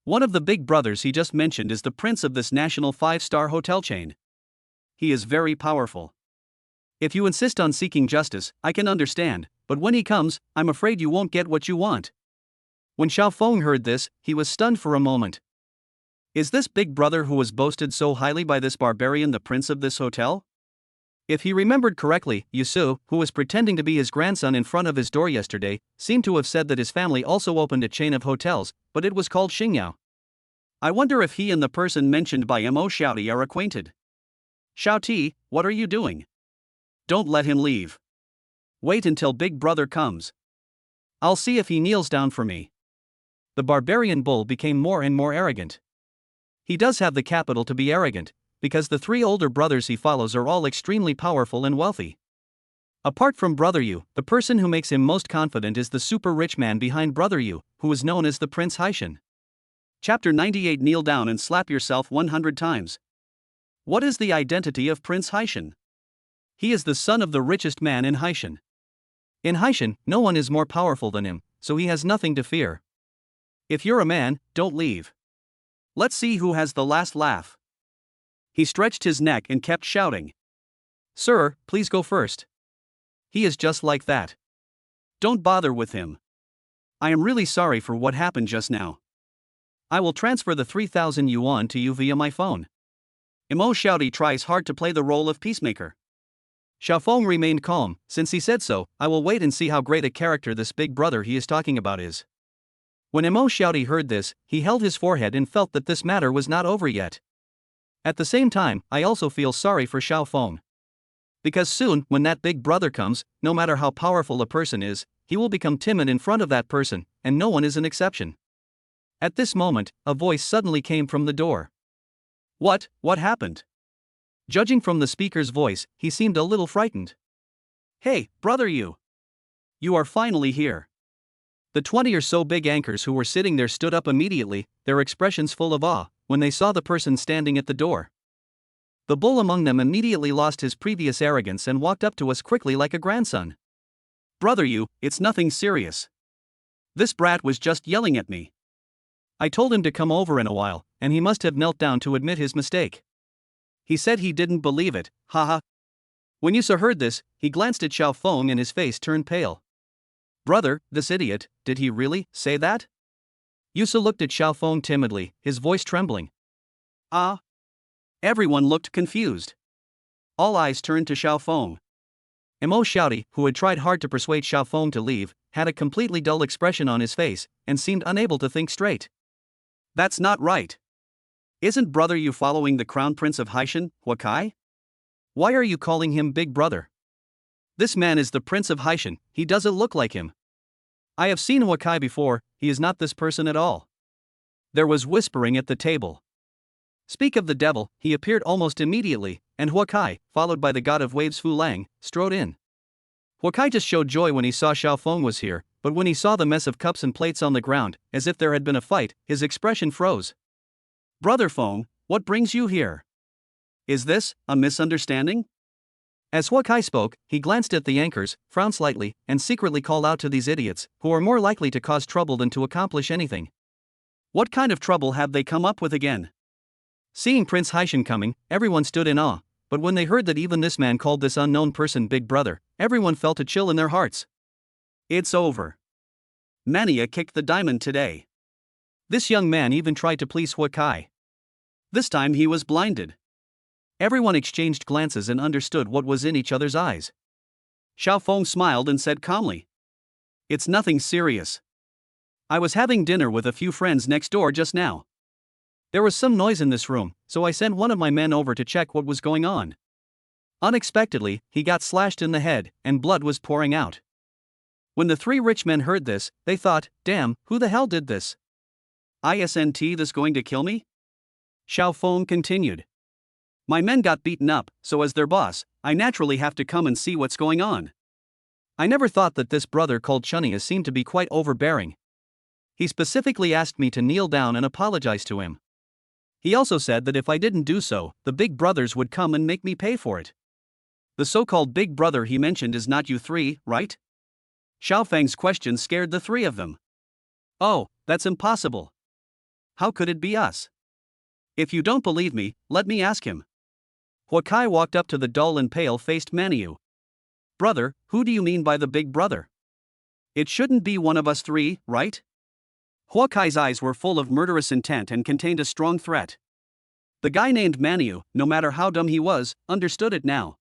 One of the big brothers he just mentioned is the prince of this national 5-star hotel chain. He is very powerful. If you insist on seeking justice, I can understand, but when he comes, I'm afraid you won't get what you want. When Xiaofeng heard this, he was stunned for a moment. Is this big brother who was boasted so highly by this barbarian the prince of this hotel? If he remembered correctly, Yusu, who was pretending to be his grandson in front of his door yesterday, seemed to have said that his family also opened a chain of hotels, but it was called Xingyao. I wonder if he and the person mentioned by Mo Xiaoti are acquainted. Xiaoti, what are you doing? Don't let him leave. Wait until big brother comes. I'll see if he kneels down for me. The barbarian bull became more and more arrogant. He does have the capital to be arrogant, because the 3 older brothers he follows are all extremely powerful and wealthy. Apart from Brother Yu, the person who makes him most confident is the super rich man behind Brother Yu, who is known as the Prince Haishan. Chapter 98. Kneel down and slap yourself 100 times. What is the identity of Prince Haishan? He is the son of the richest man in Haishan. In Haishan, no one is more powerful than him, so he has nothing to fear. If you're a man, don't leave. Let's see who has the last laugh. He stretched his neck and kept shouting. Sir, please go first. He is just like that. Don't bother with him. I am really sorry for what happened just now. I will transfer the 3,000 yuan to you via my phone. Mo Xiaoti tries hard to play the role of peacemaker. Xiaofeng remained calm. Since he said so, I will wait and see how great a character this big brother he is talking about is. When Mo Xiaoti heard this, he held his forehead and felt that this matter was not over yet. At the same time, I also feel sorry for Xiaofeng. Because soon, when that big brother comes, no matter how powerful a person is, he will become timid in front of that person, and no one is an exception. At this moment, a voice suddenly came from the door. What happened? Judging from the speaker's voice, he seemed a little frightened. Hey, brother Yu. You are finally here. The 20 or so big anchors who were sitting there stood up immediately, their expressions full of awe, when they saw the person standing at the door. The bull among them immediately lost his previous arrogance and walked up to us quickly like a grandson. Brother Yu, it's nothing serious. This brat was just yelling at me. I told him to come over in a while, and he must have knelt down to admit his mistake. He said he didn't believe it, haha. When Yusa heard this, he glanced at Xiaofeng and his face turned pale. Brother, this idiot, did he really say that? Yusa looked at Xiaofeng timidly, his voice trembling. Ah. Everyone looked confused. All eyes turned to Xiaofeng. Mo Xiaoti, who had tried hard to persuade Xiaofeng to leave, had a completely dull expression on his face, and seemed unable to think straight. That's not right. Isn't brother Yu following the crown prince of Haishan, Huakai? Why are you calling him big brother? This man is the prince of Haishan, he doesn't look like him. I have seen Huakai before, he is not this person at all. There was whispering at the table. Speak of the devil, he appeared almost immediately, and Huakai, followed by the god of waves Fu Lang, strode in. Huakai just showed joy when he saw Xiaofeng was here, but when he saw the mess of cups and plates on the ground, as if there had been a fight, his expression froze. Brother Feng, what brings you here? Is this a misunderstanding? As Huakai spoke, he glanced at the anchors, frowned slightly, and secretly called out to these idiots, who are more likely to cause trouble than to accomplish anything. What kind of trouble have they come up with again? Seeing Prince Haishan coming, everyone stood in awe, but when they heard that even this man called this unknown person Big Brother, everyone felt a chill in their hearts. It's over. Mania kicked the diamond today. This young man even tried to please Huakai. This time he was blinded. Everyone exchanged glances and understood what was in each other's eyes. Xiaofeng smiled and said calmly, "It's nothing serious. I was having dinner with a few friends next door just now. There was some noise in this room, so I sent one of my men over to check what was going on. Unexpectedly, he got slashed in the head, and blood was pouring out. When the three rich men heard this, they thought, damn, who the hell did this? Isn't this going to kill me? Xiao Feng continued. My men got beaten up, so as their boss, I naturally have to come and see what's going on. I never thought that this brother called Chunnia seemed to be quite overbearing. He specifically asked me to kneel down and apologize to him. He also said that if I didn't do so, the big brothers would come and make me pay for it. The so-called big brother he mentioned is not you three, right? Xiao Feng's question scared the three of them. Oh, that's impossible. How could it be us? If you don't believe me, let me ask him. Huakai walked up to the dull and pale-faced Maniu. Brother, who do you mean by the big brother? It shouldn't be one of us three, right? Huakai's eyes were full of murderous intent and contained a strong threat. The guy named Maniu, no matter how dumb he was, understood it now.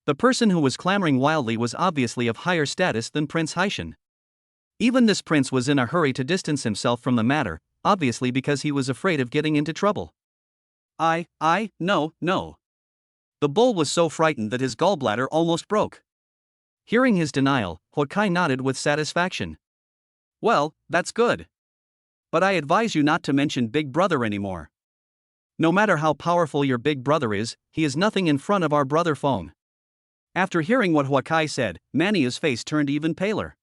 The person who was clamoring wildly was obviously of higher status than Prince Haishan. Even this prince was in a hurry to distance himself from the matter, obviously because he was afraid of getting into trouble. No. The bull was so frightened that his gallbladder almost broke. Hearing his denial, Huakai nodded with satisfaction. Well, that's good. But I advise you not to mention Big Brother anymore. No matter how powerful your Big Brother is, he is nothing in front of our brother Feng. After hearing what Huakai said, Maniu's face turned even paler.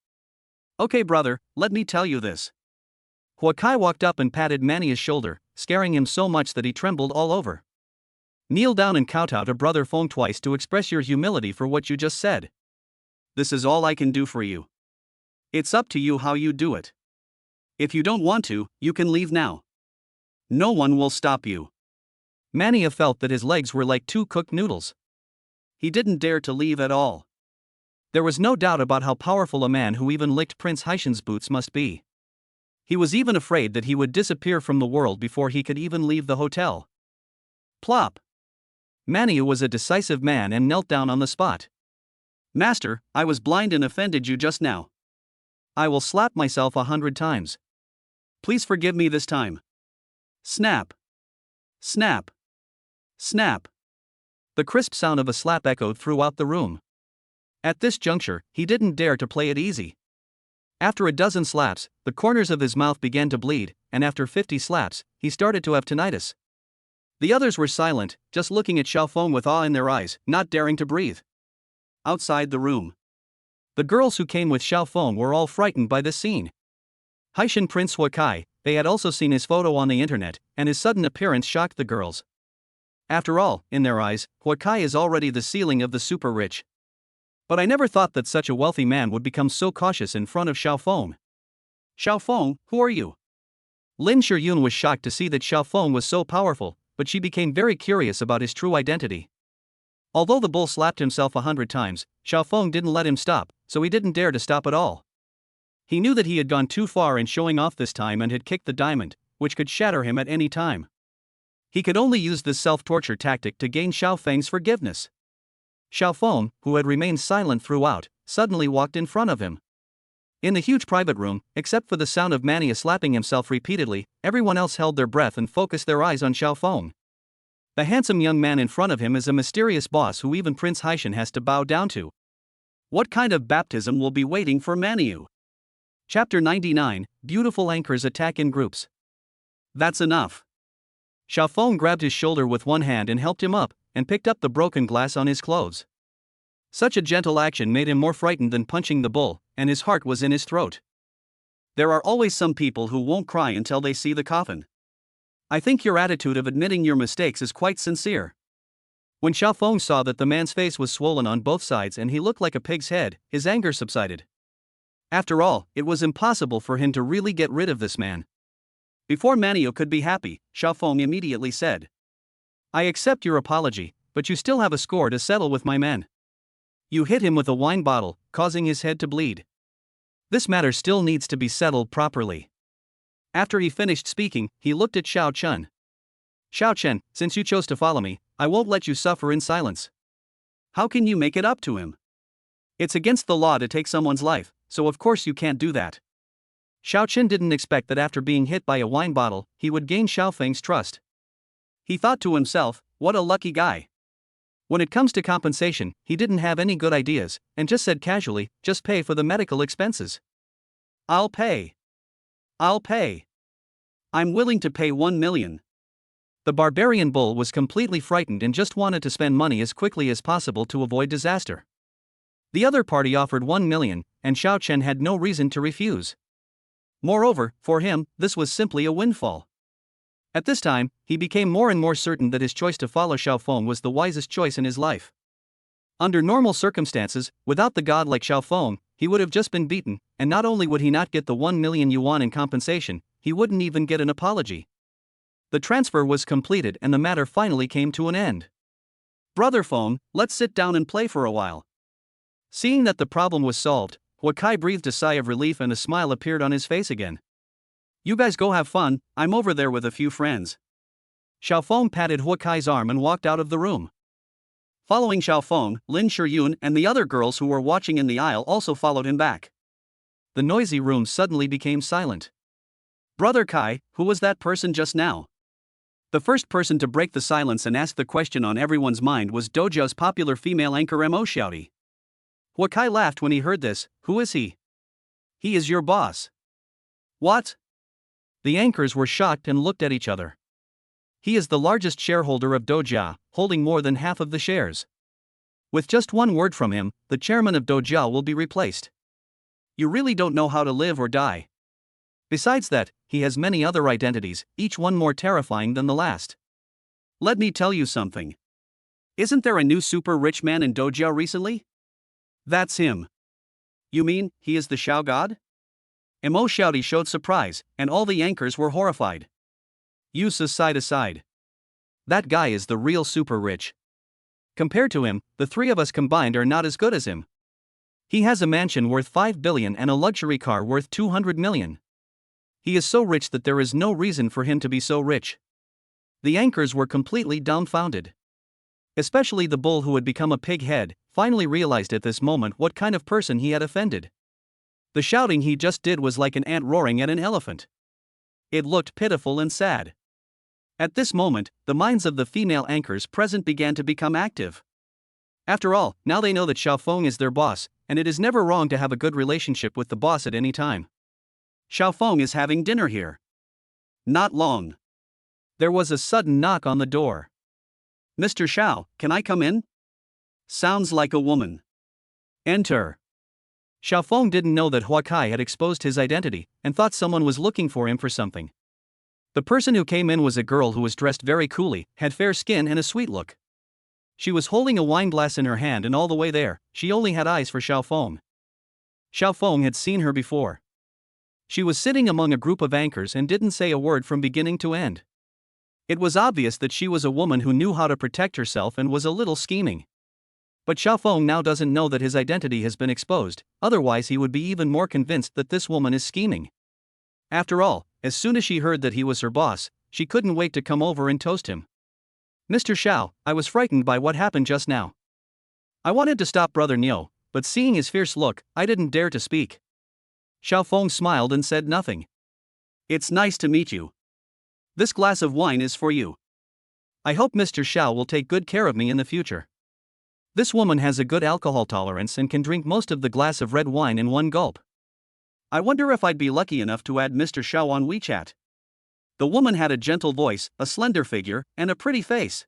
Okay brother, let me tell you this. Huakai walked up and patted Maniu's shoulder, scaring him so much that he trembled all over. Kneel down and kowtow to brother Feng twice to express your humility for what you just said. This is all I can do for you. It's up to you how you do it. If you don't want to, you can leave now. No one will stop you. Mania felt that his legs were like two cooked noodles. He didn't dare to leave at all. There was no doubt about how powerful a man who even licked Prince Haishan's boots must be. He was even afraid that he would disappear from the world before he could even leave the hotel. Plop! Maniu was a decisive man and knelt down on the spot. Master, I was blind and offended you just now. I will slap myself 100 times. Please forgive me this time. Snap! Snap! Snap! The crisp sound of a slap echoed throughout the room. At this juncture, he didn't dare to play it easy. After a dozen slaps, the corners of his mouth began to bleed, and after 50 slaps, he started to have tinnitus. The others were silent, just looking at Xiao Feng with awe in their eyes, not daring to breathe. Outside the room, the girls who came with Xiao Feng were all frightened by this scene. Haishan Prince Huakai, they had also seen his photo on the internet, and his sudden appearance shocked the girls. After all, in their eyes, Huakai is already the ceiling of the super rich. But I never thought that such a wealthy man would become so cautious in front of Xiao Feng. Xiao Feng, who are you? Lin Shiyun was shocked to see that Xiao Feng was so powerful, but she became very curious about his true identity. Although the bull slapped himself 100 times, Xiao Feng didn't let him stop, so he didn't dare to stop at all. He knew that he had gone too far in showing off this time and had kicked the diamond, which could shatter him at any time. He could only use this self-torture tactic to gain Xiao Feng's forgiveness. Xiao Feng, who had remained silent throughout, suddenly walked in front of him. In the huge private room, except for the sound of Mania slapping himself repeatedly, everyone else held their breath and focused their eyes on Xiao Feng. The handsome young man in front of him is a mysterious boss who even Prince Haishan has to bow down to. What kind of baptism will be waiting for Maniu? Chapter 99, Beautiful Anchors Attack in Groups. That's enough. Xiao Feng grabbed his shoulder with one hand and helped him up, and picked up the broken glass on his clothes. Such a gentle action made him more frightened than punching the bull, and his heart was in his throat. There are always some people who won't cry until they see the coffin. I think your attitude of admitting your mistakes is quite sincere. When Xiao Feng saw that the man's face was swollen on both sides and he looked like a pig's head, his anger subsided. After all, it was impossible for him to really get rid of this man. Before Maniu could be happy, Xiao Feng immediately said, I accept your apology, but you still have a score to settle with my men. You hit him with a wine bottle, causing his head to bleed. This matter still needs to be settled properly. After he finished speaking, he looked at Xiao Chen. Xiao Chen, since you chose to follow me, I won't let you suffer in silence. How can you make it up to him? It's against the law to take someone's life, so of course you can't do that. Xiao Chen didn't expect that after being hit by a wine bottle, he would gain Xiao Feng's trust. He thought to himself, what a lucky guy. When it comes to compensation, he didn't have any good ideas, and just said casually, just pay for the medical expenses. I'll pay. I'll pay. I'm willing to pay 1 million. The barbarian bull was completely frightened and just wanted to spend money as quickly as possible to avoid disaster. The other party offered 1 million, and Xiao Chen had no reason to refuse. Moreover, for him, this was simply a windfall. At this time, he became more and more certain that his choice to follow Xiao Feng was the wisest choice in his life. Under normal circumstances, without the god like Xiao Feng, he would have just been beaten, and not only would he not get the 1 million yuan in compensation, he wouldn't even get an apology. The transfer was completed and the matter finally came to an end. Brother Feng, let's sit down and play for a while. Seeing that the problem was solved, Huakai breathed a sigh of relief and a smile appeared on his face again. You guys go have fun, I'm over there with a few friends. Xiao Feng patted Huakai's arm and walked out of the room. Following Xiao Feng, Lin Shiyun and the other girls who were watching in the aisle also followed him back. The noisy room suddenly became silent. Brother Kai, who was that person just now? The first person to break the silence and ask the question on everyone's mind was Dojo's popular female anchor Mo Xiaodi. Huakai laughed when he heard this. Who is he? He is your boss. What? The anchors were shocked and looked at each other. He is the largest shareholder of Dojia, holding more than half of the shares. With just one word from him, the chairman of Dojia will be replaced. You really don't know how to live or die. Besides that, he has many other identities, each one more terrifying than the last. Let me tell you something. Isn't there a new super rich man in Dojia recently? That's him. You mean, he is the Xiao God? Mo Xiaodi showed surprise, and all the anchors were horrified. Yusa sighed aside. That guy is the real super rich. Compared to him, the three of us combined are not as good as him. He has a mansion worth 5 billion and a luxury car worth 200 million. He is so rich that there is no reason for him to be so rich. The anchors were completely dumbfounded. Especially the bull who had become a pig head, finally realized at this moment what kind of person he had offended. The shouting he just did was like an ant roaring at an elephant. It looked pitiful and sad. At this moment, the minds of the female anchors present began to become active. After all, now they know that Xiao Feng is their boss, and it is never wrong to have a good relationship with the boss at any time. Xiao Feng is having dinner here. Not long. There was a sudden knock on the door. Mr. Xiao, can I come in? Sounds like a woman. Enter. Xiao Feng didn't know that Huakai had exposed his identity, and thought someone was looking for him for something. The person who came in was a girl who was dressed very coolly, had fair skin and a sweet look. She was holding a wine glass in her hand, and all the way there, she only had eyes for Xiao Feng. Xiao Feng had seen her before. She was sitting among a group of anchors and didn't say a word from beginning to end. It was obvious that she was a woman who knew how to protect herself and was a little scheming. But Xiao Feng now doesn't know that his identity has been exposed, otherwise he would be even more convinced that this woman is scheming. After all, as soon as she heard that he was her boss, she couldn't wait to come over and toast him. Mr. Xiao, I was frightened by what happened just now. I wanted to stop Brother Niu, but seeing his fierce look, I didn't dare to speak. Xiao Feng smiled and said nothing. It's nice to meet you. This glass of wine is for you. I hope Mr. Xiao will take good care of me in the future. This woman has a good alcohol tolerance and can drink most of the glass of red wine in one gulp. I wonder if I'd be lucky enough to add Mr. Xiao on WeChat. The woman had a gentle voice, a slender figure, and a pretty face.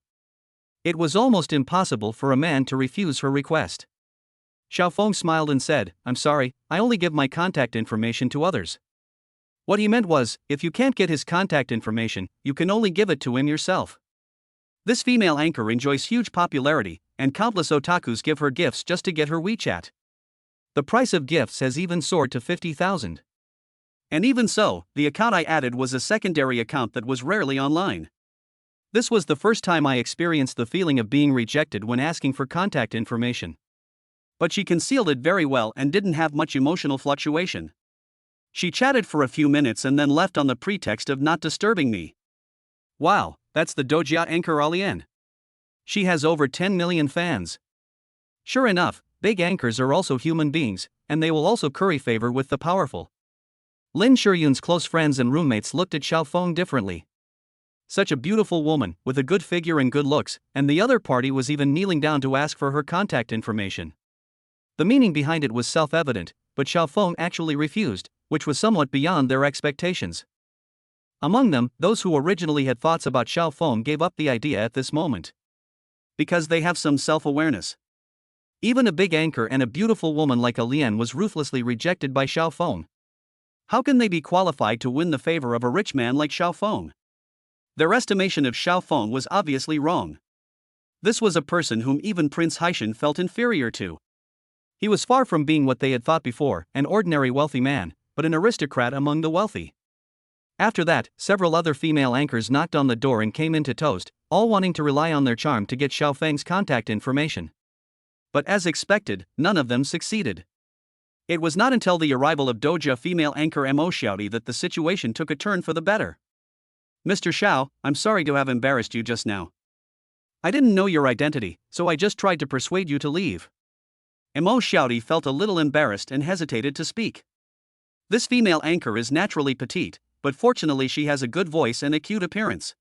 It was almost impossible for a man to refuse her request. Xiao Feng smiled and said, I'm sorry, I only give my contact information to others. What he meant was, if you can't get his contact information, you can only give it to him yourself. This female anchor enjoys huge popularity, and countless otakus give her gifts just to get her WeChat. The price of gifts has even soared to 50,000. And even so, the account I added was a secondary account that was rarely online. This was the first time I experienced the feeling of being rejected when asking for contact information. But she concealed it very well and didn't have much emotional fluctuation. She chatted for a few minutes and then left on the pretext of not disturbing me. Wow, that's the Dojia anchor Alian. She has over 10 million fans. Sure enough, big anchors are also human beings, and they will also curry favor with the powerful. Lin Shiyun's close friends and roommates looked at Xiao Feng differently. Such a beautiful woman, with a good figure and good looks, and the other party was even kneeling down to ask for her contact information. The meaning behind it was self-evident, but Xiaofeng actually refused, which was somewhat beyond their expectations. Among them, those who originally had thoughts about Xiaofeng gave up the idea at this moment. Because they have some self-awareness. Even a big anchor and a beautiful woman like a Lian was ruthlessly rejected by Xiaofeng. How can they be qualified to win the favor of a rich man like Xiaofeng? Their estimation of Xiaofeng was obviously wrong. This was a person whom even Prince Haishan felt inferior to. He was far from being what they had thought before, an ordinary wealthy man, but an aristocrat among the wealthy. After that, several other female anchors knocked on the door and came in to toast, all wanting to rely on their charm to get Xiaofeng's contact information. But as expected, none of them succeeded. It was not until the arrival of Doja female anchor Mo Xiaodi that the situation took a turn for the better. Mr. Xiao, I'm sorry to have embarrassed you just now. I didn't know your identity, so I just tried to persuade you to leave. Mo Xiaodi felt a little embarrassed and hesitated to speak. This female anchor is naturally petite, but fortunately she has a good voice and a cute appearance.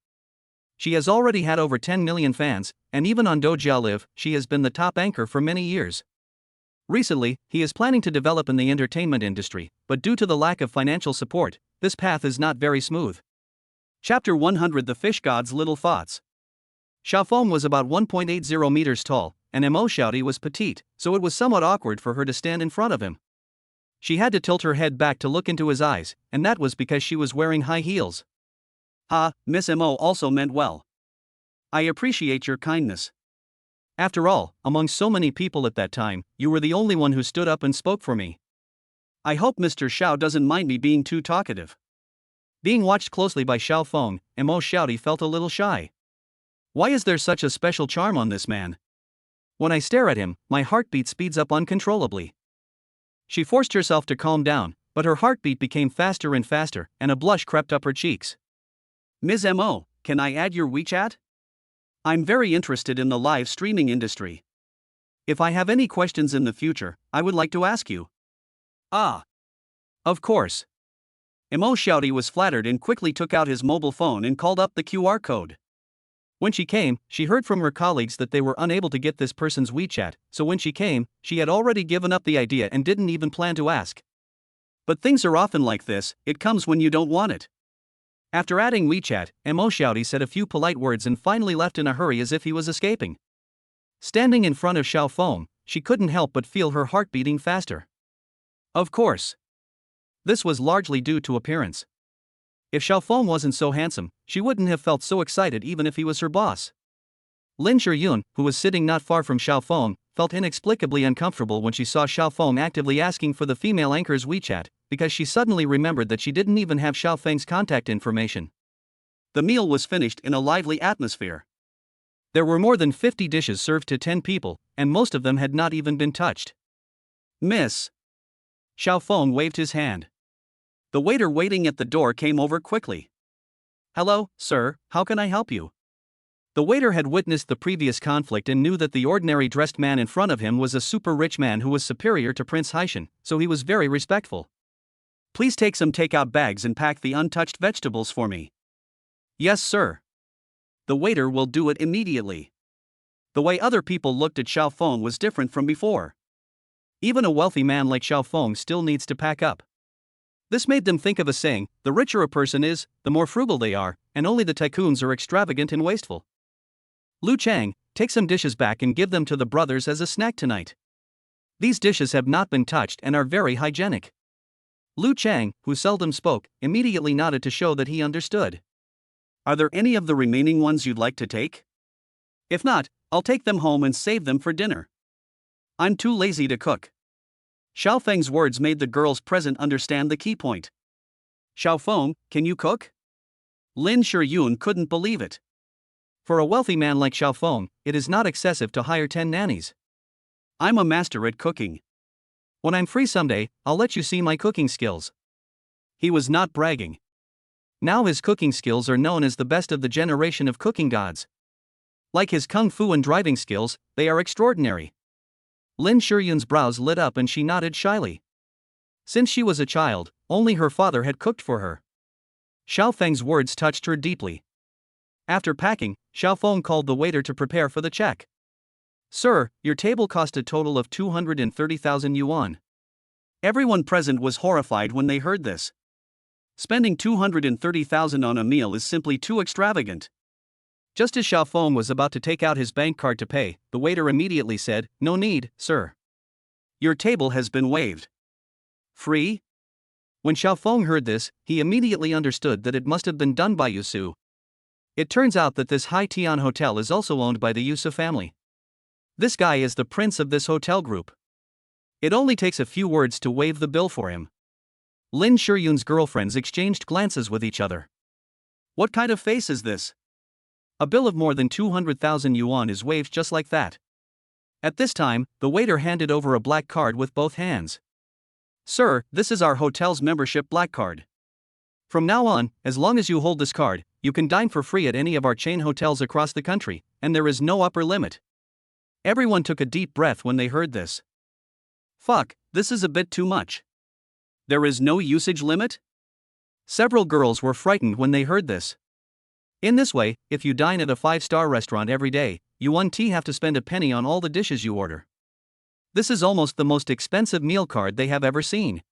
She has already had over 10 million fans, and even on Dojia Live, she has been the top anchor for many years. Recently, he is planning to develop in the entertainment industry, but due to the lack of financial support, this path is not very smooth. Chapter 100: The Fish God's Little Thoughts. Xiaofeng was about 1.80 meters tall, and Mo Xiaodi was petite, so it was somewhat awkward for her to stand in front of him. She had to tilt her head back to look into his eyes, and that was because she was wearing high heels. Miss Mo also meant well. I appreciate your kindness. After all, among so many people at that time, you were the only one who stood up and spoke for me. I hope Mr. Xiao doesn't mind me being too talkative. Being watched closely by Xiaofeng, Mo Xiaodi felt a little shy. Why is there such a special charm on this man? When I stare at him, my heartbeat speeds up uncontrollably. She forced herself to calm down, but her heartbeat became faster and faster, and a blush crept up her cheeks. Ms. Mo, can I add your WeChat? I'm very interested in the live streaming industry. If I have any questions in the future, I would like to ask you. Of course. Mo Xiaodi was flattered and quickly took out his mobile phone and called up the QR code. When she came, she heard from her colleagues that they were unable to get this person's WeChat, so when she came, she had already given up the idea and didn't even plan to ask. But things are often like this, it comes when you don't want it. After adding WeChat, Mo Xiaodi said a few polite words and finally left in a hurry as if he was escaping. Standing in front of Xiaofeng, she couldn't help but feel her heart beating faster. Of course. This was largely due to appearance. If Xiaofeng wasn't so handsome, she wouldn't have felt so excited even if he was her boss. Lin Shiyun, who was sitting not far from Xiaofeng, felt inexplicably uncomfortable when she saw Xiaofeng actively asking for the female anchor's WeChat, because she suddenly remembered that she didn't even have Xiaofeng's contact information. The meal was finished in a lively atmosphere. There were more than 50 dishes served to 10 people, and most of them had not even been touched. Miss. Xiaofeng waved his hand. The waiter waiting at the door came over quickly. Hello, sir, how can I help you? The waiter had witnessed the previous conflict and knew that the ordinary dressed man in front of him was a super rich man who was superior to Prince Haishan, so he was very respectful. Please take some takeout bags and pack the untouched vegetables for me. Yes, sir. The waiter will do it immediately. The way other people looked at Xiaofeng was different from before. Even a wealthy man like Xiaofeng still needs to pack up. This made them think of a saying, the richer a person is, the more frugal they are, and only the tycoons are extravagant and wasteful. Lu Chang, take some dishes back and give them to the brothers as a snack tonight. These dishes have not been touched and are very hygienic. Lu Chang, who seldom spoke, immediately nodded to show that he understood. Are there any of the remaining ones you'd like to take? If not, I'll take them home and save them for dinner. I'm too lazy to cook. Xiaofeng's words made the girls present understand the key point. Xiaofeng, can you cook? Lin Shiyun couldn't believe it. For a wealthy man like Xiaofeng, it is not excessive to hire 10 nannies. I'm a master at cooking. When I'm free someday, I'll let you see my cooking skills. He was not bragging. Now his cooking skills are known as the best of the generation of cooking gods. Like his kung fu and driving skills, they are extraordinary. Lin Shiyun's brows lit up and she nodded shyly. Since she was a child, only her father had cooked for her. Xiaofeng's words touched her deeply. After packing, Xiao Feng called the waiter to prepare for the check. Sir, your table cost a total of 230,000 yuan. Everyone present was horrified when they heard this. Spending 230,000 on a meal is simply too extravagant. Just as Xiao Feng was about to take out his bank card to pay, the waiter immediately said, "No need, sir. Your table has been waived." Free? When Xiao Feng heard this, he immediately understood that it must have been done by Yusu. It turns out that this Hai Tian hotel is also owned by the Yusu family. This guy is the prince of this hotel group. It only takes a few words to waive the bill for him. Lin Shiyun's girlfriends exchanged glances with each other. What kind of face is this? A bill of more than 200,000 yuan is waived just like that. At this time, the waiter handed over a black card with both hands. Sir, this is our hotel's membership black card. From now on, as long as you hold this card, you can dine for free at any of our chain hotels across the country, and there is no upper limit. Everyone took a deep breath when they heard this. Fuck, this is a bit too much. There is no usage limit? Several girls were frightened when they heard this. In this way, if you dine at a 5-star restaurant every day, you won't have to spend a penny on all the dishes you order. This is almost the most expensive meal card they have ever seen.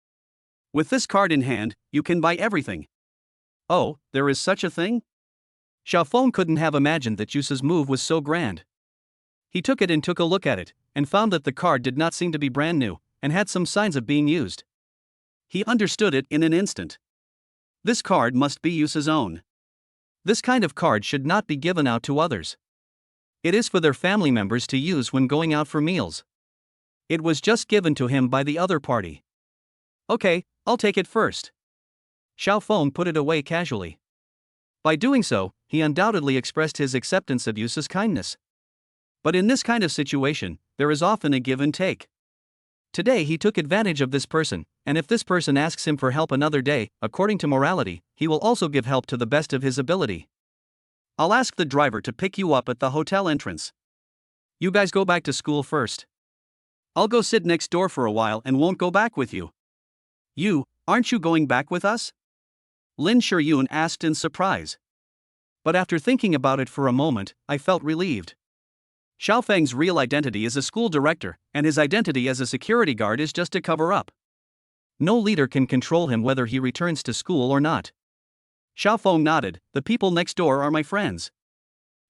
With this card in hand, you can buy everything. Oh, there is such a thing? Xiao Feng couldn't have imagined that Yusu's move was so grand. He took it and took a look at it, and found that the card did not seem to be brand new, and had some signs of being used. He understood it in an instant. This card must be Yusu's own. This kind of card should not be given out to others. It is for their family members to use when going out for meals. It was just given to him by the other party. Okay, I'll take it first. Xiao Feng put it away casually. By doing so, he undoubtedly expressed his acceptance of Yusu's kindness. But in this kind of situation, there is often a give and take. Today he took advantage of this person, and if this person asks him for help another day, according to morality, he will also give help to the best of his ability. I'll ask the driver to pick you up at the hotel entrance. You guys go back to school first. I'll go sit next door for a while and won't go back with you. You, aren't you going back with us? Lin Shiyun asked in surprise. But after thinking about it for a moment, I felt relieved. Xiao Feng's real identity is a school director, and his identity as a security guard is just a cover-up. No leader can control him whether he returns to school or not. Xiao Feng nodded. The people next door are my friends.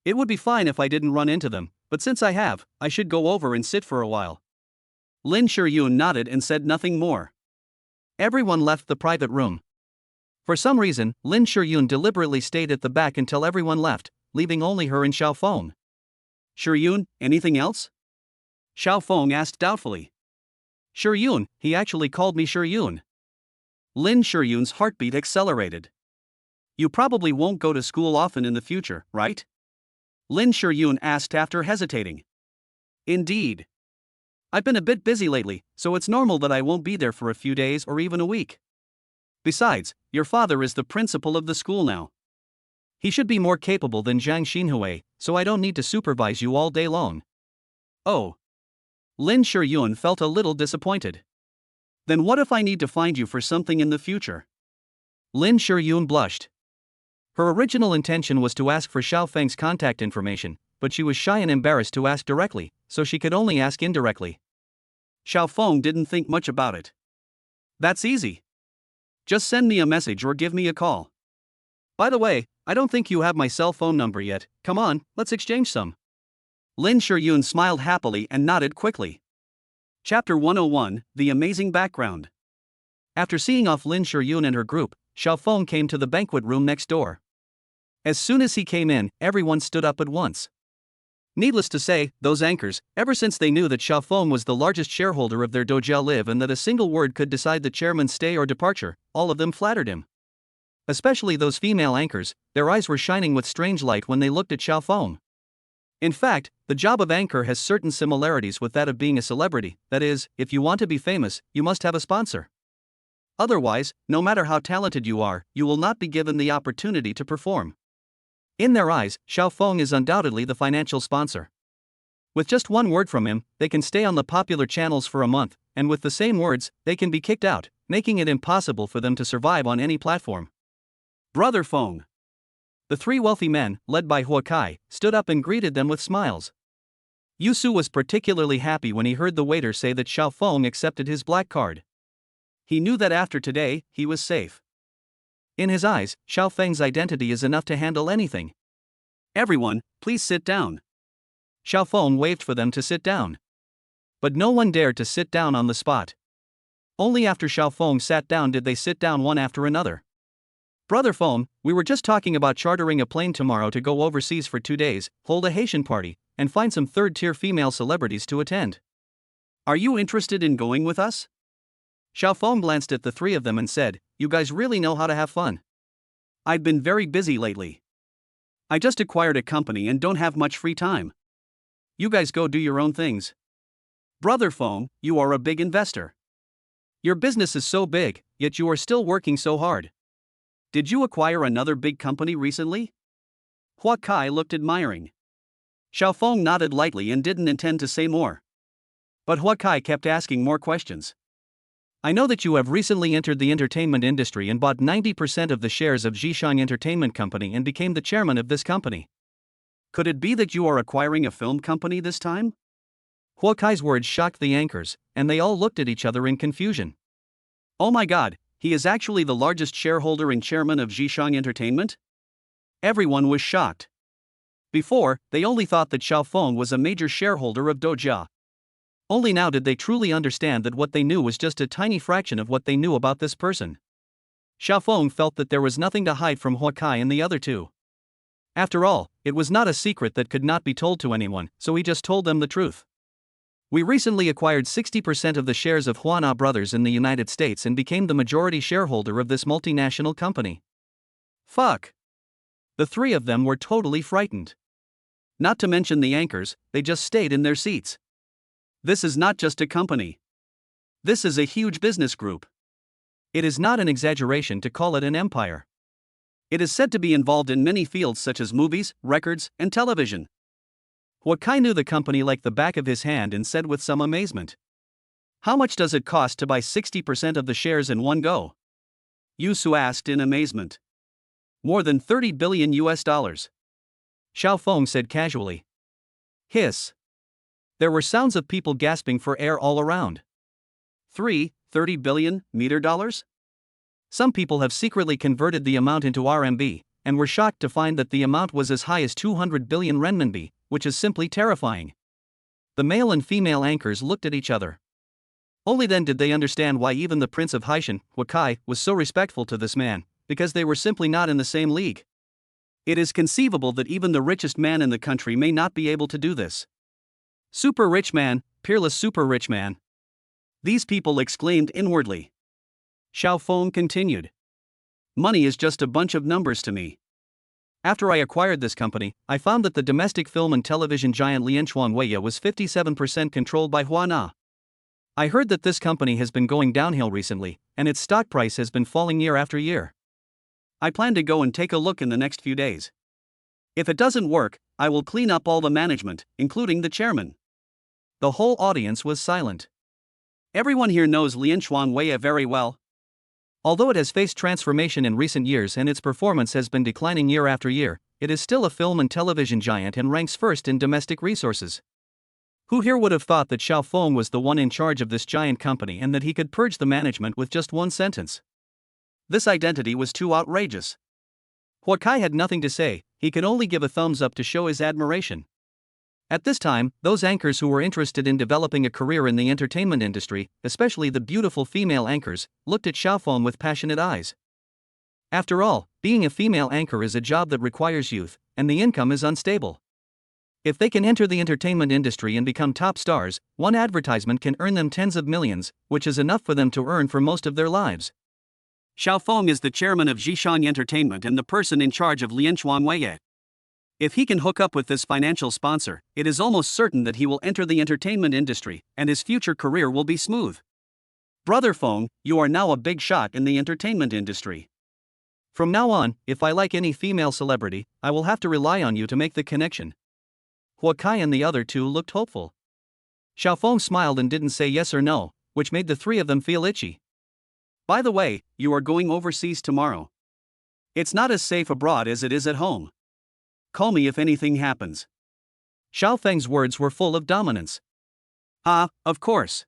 It would be fine if I didn't run into them, but since I have, I should go over and sit for a while. Lin Shiyun nodded and said nothing more. Everyone left the private room. For some reason, Lin Shiyun deliberately stayed at the back until everyone left, leaving only her and Xiao Feng. Shiyun, anything else? Xiao Feng asked doubtfully. Shiyun, he actually called me Shiyun. Lin Shiyun's heartbeat accelerated. You probably won't go to school often in the future, right? Lin Shiyun asked after hesitating. Indeed. I've been a bit busy lately, so it's normal that I won't be there for a few days or even a week. Besides, your father is the principal of the school now. He should be more capable than Zhang Xinhui, so I don't need to supervise you all day long. Oh. Lin Shiyun felt a little disappointed. Then what if I need to find you for something in the future? Lin Shiyun blushed. Her original intention was to ask for Xiao Feng's contact information, but she was shy and embarrassed to ask directly, so she could only ask indirectly. Xiao Feng didn't think much about it. That's easy. Just send me a message or give me a call. By the way, I don't think you have my cell phone number yet. Come on, let's exchange some. Lin Shiyun smiled happily and nodded quickly. Chapter 101, The Amazing Background. After seeing off Lin Shiyun and her group, Xiao Feng came to the banquet room next door. As soon as he came in, everyone stood up at once. Needless to say, those anchors, ever since they knew that Xiao Feng was the largest shareholder of their dojo live and that a single word could decide the chairman's stay or departure, all of them flattered him. Especially those female anchors, their eyes were shining with strange light when they looked at Xiao Feng. In fact, the job of anchor has certain similarities with that of being a celebrity, that is, if you want to be famous, you must have a sponsor. Otherwise, no matter how talented you are, you will not be given the opportunity to perform. In their eyes, Xiao Feng is undoubtedly the financial sponsor. With just one word from him, they can stay on the popular channels for a month, and with the same words, they can be kicked out, making it impossible for them to survive on any platform. Brother Feng. The three wealthy men, led by Huakai, stood up and greeted them with smiles. Yusu was particularly happy when he heard the waiter say that Xiao Feng accepted his black card. He knew that after today, he was safe. In his eyes, Xiao Feng's identity is enough to handle anything. "Everyone, please sit down." Xiao Feng waved for them to sit down. But no one dared to sit down on the spot. Only after Xiao Feng sat down did they sit down one after another. "Brother Feng, we were just talking about chartering a plane tomorrow to go overseas for 2 days, hold a Haitian party, and find some third-tier female celebrities to attend. Are you interested in going with us?" Xiao Feng glanced at the three of them and said, "You guys really know how to have fun. I've been very busy lately. I just acquired a company and don't have much free time. You guys go do your own things." "Brother Feng, you are a big investor. Your business is so big, yet you are still working so hard. Did you acquire another big company recently?" Huakai looked admiring. Xiao Feng nodded lightly and didn't intend to say more. But Huakai kept asking more questions. "I know that you have recently entered the entertainment industry and bought 90% of the shares of Zhishang Entertainment Company and became the chairman of this company. Could it be that you are acquiring a film company this time?" Huakai's words shocked the anchors, and they all looked at each other in confusion. "Oh my god, he is actually the largest shareholder and chairman of Zhishang Entertainment?" Everyone was shocked. Before, they only thought that Xiao Feng was a major shareholder of Dojia. Only now did they truly understand that what they knew was just a tiny fraction of what they knew about this person. Xiao Feng felt that there was nothing to hide from Huakai and the other two. After all, it was not a secret that could not be told to anyone, so he just told them the truth. "We recently acquired 60% of the shares of Huana Brothers in the United States and became the majority shareholder of this multinational company." Fuck! The three of them were totally frightened. Not to mention the anchors, they just stayed in their seats. This is not just a company. This is a huge business group. It is not an exaggeration to call it an empire. It is said to be involved in many fields such as movies, records, and television. Huakai knew the company like the back of his hand and said with some amazement, "How much does it cost to buy 60% of the shares in one go?" Yusu asked in amazement. "More than 30 billion US dollars. Xiao Feng said casually. Hiss. There were sounds of people gasping for air all around. 30 billion meter dollars? Some people have secretly converted the amount into RMB, and were shocked to find that the amount was as high as 200 billion renminbi, which is simply terrifying. The male and female anchors looked at each other. Only then did they understand why even the Prince of Haishan, Huakai, was so respectful to this man, because they were simply not in the same league. It is conceivable that even the richest man in the country may not be able to do this. Super rich man, peerless super rich man. These people exclaimed inwardly. Xiao Feng continued. Money is just a bunch of numbers to me. After I acquired this company, I found that the domestic film and television giant Lianchuan Weiya was 57% controlled by Huana. I heard that this company has been going downhill recently, and its stock price has been falling year after year. I plan to go and take a look in the next few days. If it doesn't work, I will clean up all the management, including the chairman. The whole audience was silent. Everyone here knows Lianchuan Weiya very well. Although it has faced transformation in recent years and its performance has been declining year after year, it is still a film and television giant and ranks first in domestic resources. Who here would have thought that Xiao Feng was the one in charge of this giant company and that he could purge the management with just one sentence? This identity was too outrageous. Huakai had nothing to say, he could only give a thumbs up to show his admiration. At this time, those anchors who were interested in developing a career in the entertainment industry, especially the beautiful female anchors, looked at Xiao Feng with passionate eyes. After all, being a female anchor is a job that requires youth, and the income is unstable. If they can enter the entertainment industry and become top stars, one advertisement can earn them tens of millions, which is enough for them to earn for most of their lives. Xiao Feng is the chairman of Zhishang Entertainment and the person in charge of Lianchuan Weiya. If he can hook up with this financial sponsor, it is almost certain that he will enter the entertainment industry, and his future career will be smooth. Brother Feng, you are now a big shot in the entertainment industry. From now on, if I like any female celebrity, I will have to rely on you to make the connection. Huakai and the other two looked hopeful. Xiao Feng smiled and didn't say yes or no, which made the three of them feel itchy. By the way, you are going overseas tomorrow. It's not as safe abroad as it is at home. Call me if anything happens. Xiao Feng's words were full of dominance. Ah, of course.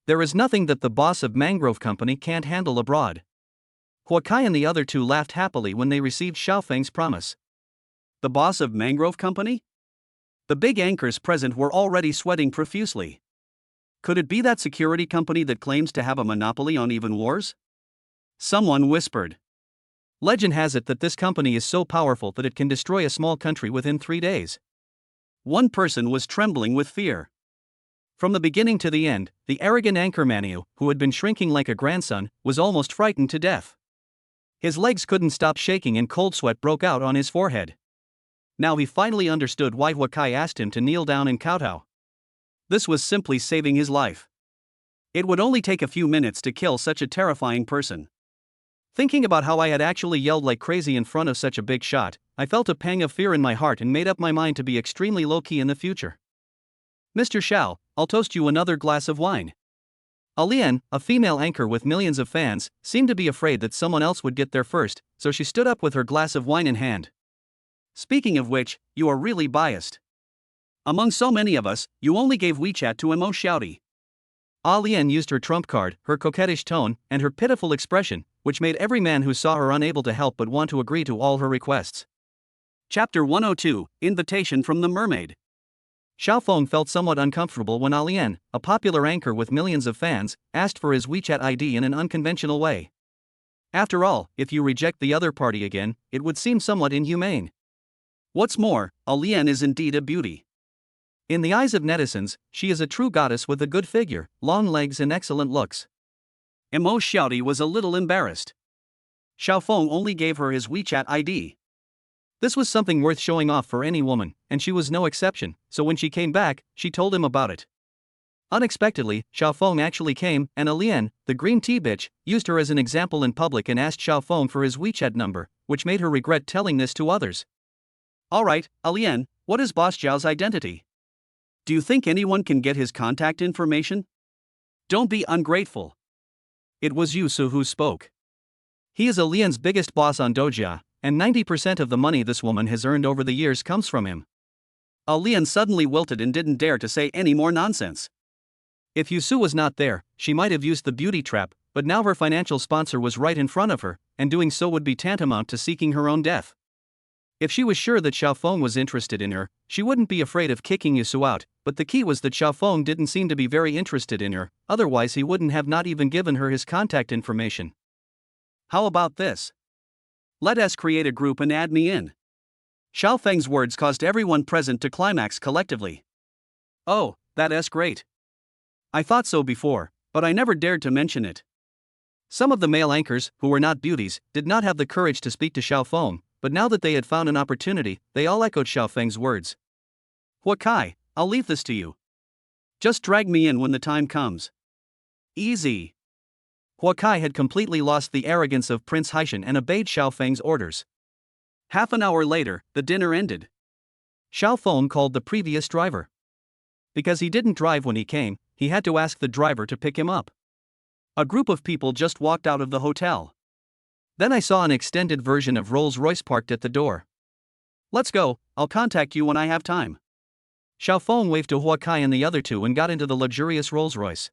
There is nothing that the boss of Mangrove Company can't handle abroad. Huakai and the other two laughed happily when they received Xiao Feng's promise. The boss of Mangrove Company? The big anchors present were already sweating profusely. Could it be that security company that claims to have a monopoly on even wars? Someone whispered. Legend has it that this company is so powerful that it can destroy a small country within 3 days. One person was trembling with fear. From the beginning to the end, the arrogant anchor Manu, who had been shrinking like a grandson, was almost frightened to death. His legs couldn't stop shaking and cold sweat broke out on his forehead. Now he finally understood why Huakai asked him to kneel down and kowtow. This was simply saving his life. It would only take a few minutes to kill such a terrifying person. Thinking about how I had actually yelled like crazy in front of such a big shot, I felt a pang of fear in my heart and made up my mind to be extremely low-key in the future. Mr. Xiao, I'll toast you another glass of wine. Alian, a female anchor with millions of fans, seemed to be afraid that someone else would get there first, so she stood up with her glass of wine in hand. Speaking of which, you are really biased. Among so many of us, you only gave WeChat to Emo Shouty. Alian used her trump card, her coquettish tone, and her pitiful expression, which made every man who saw her unable to help but want to agree to all her requests. Chapter 102, Invitation from the Mermaid. Xiao Feng felt somewhat uncomfortable when Alian, a popular anchor with millions of fans, asked for his WeChat ID in an unconventional way. After all, if you reject the other party again, it would seem somewhat inhumane. What's more, Alian is indeed a beauty. In the eyes of netizens, she is a true goddess with a good figure, long legs and excellent looks. Emo Shouty was a little embarrassed. Xiao Feng only gave her his WeChat ID. This was something worth showing off for any woman, and she was no exception, so when she came back, she told him about it. Unexpectedly, Xiao Feng actually came, and Alian, the green tea bitch, used her as an example in public and asked Xiao Feng for his WeChat number, which made her regret telling this to others. Alright, Alian, what is Boss Zhao's identity? Do you think anyone can get his contact information? Don't be ungrateful. It was Yu Su who spoke. He is Alian's biggest boss on Dojia, and 90% of the money this woman has earned over the years comes from him. Alian suddenly wilted and didn't dare to say any more nonsense. If Yu Su was not there, she might have used the beauty trap, but now her financial sponsor was right in front of her, and doing so would be tantamount to seeking her own death. If she was sure that Xiao Feng was interested in her, she wouldn't be afraid of kicking Yu Su out, but the key was that Xiao Feng didn't seem to be very interested in her, otherwise he wouldn't have not even given her his contact information. How about this? Let us create a group and add me in. Xiao Feng's words caused everyone present to climax collectively. Oh, that's great. I thought so before, but I never dared to mention it. Some of the male anchors, who were not beauties, did not have the courage to speak to Xiao Feng, but now that they had found an opportunity, they all echoed Xiao Feng's words. Huakai, I'll leave this to you. Just drag me in when the time comes. Easy. Huakai had completely lost the arrogance of Prince Haishan and obeyed Xiao Feng's orders. Half an hour later, the dinner ended. Xiao Feng called the previous driver. Because he didn't drive when he came, he had to ask the driver to pick him up. A group of people just walked out of the hotel. Then I saw an extended version of Rolls-Royce parked at the door. Let's go, I'll contact you when I have time. Xiao Feng waved to Huakai and the other two and got into the luxurious Rolls-Royce.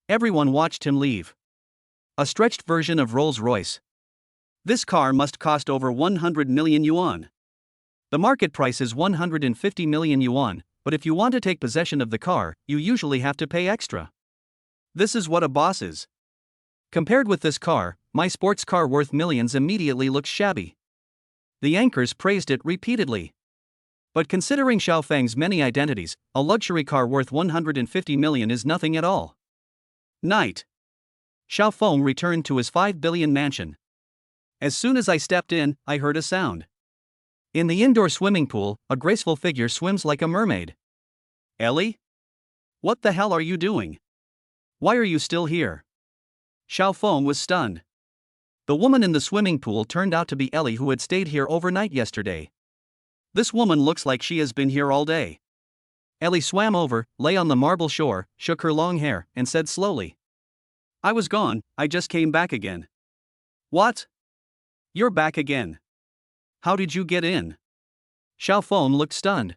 Everyone watched him leave. A stretched version of Rolls-Royce. This car must cost over 100 million yuan. The market price is 150 million yuan, but if you want to take possession of the car, you usually have to pay extra. This is what a boss is. Compared with this car, my sports car worth millions immediately looks shabby. The anchors praised it repeatedly. But considering Xiao Feng's many identities, a luxury car worth 150 million is nothing at all. Night. Xiao Feng returned to his 5 billion mansion. As soon as I stepped in, I heard a sound. In the indoor swimming pool, a graceful figure swims like a mermaid. Ellie? What the hell are you doing? Why are you still here? Xiao Feng was stunned. The woman in the swimming pool turned out to be Ellie, who had stayed here overnight yesterday. This woman looks like she has been here all day. Ellie swam over, lay on the marble shore, shook her long hair, and said slowly, I was gone, I just came back again. What? You're back again. How did you get in? Xiaofeng looked stunned.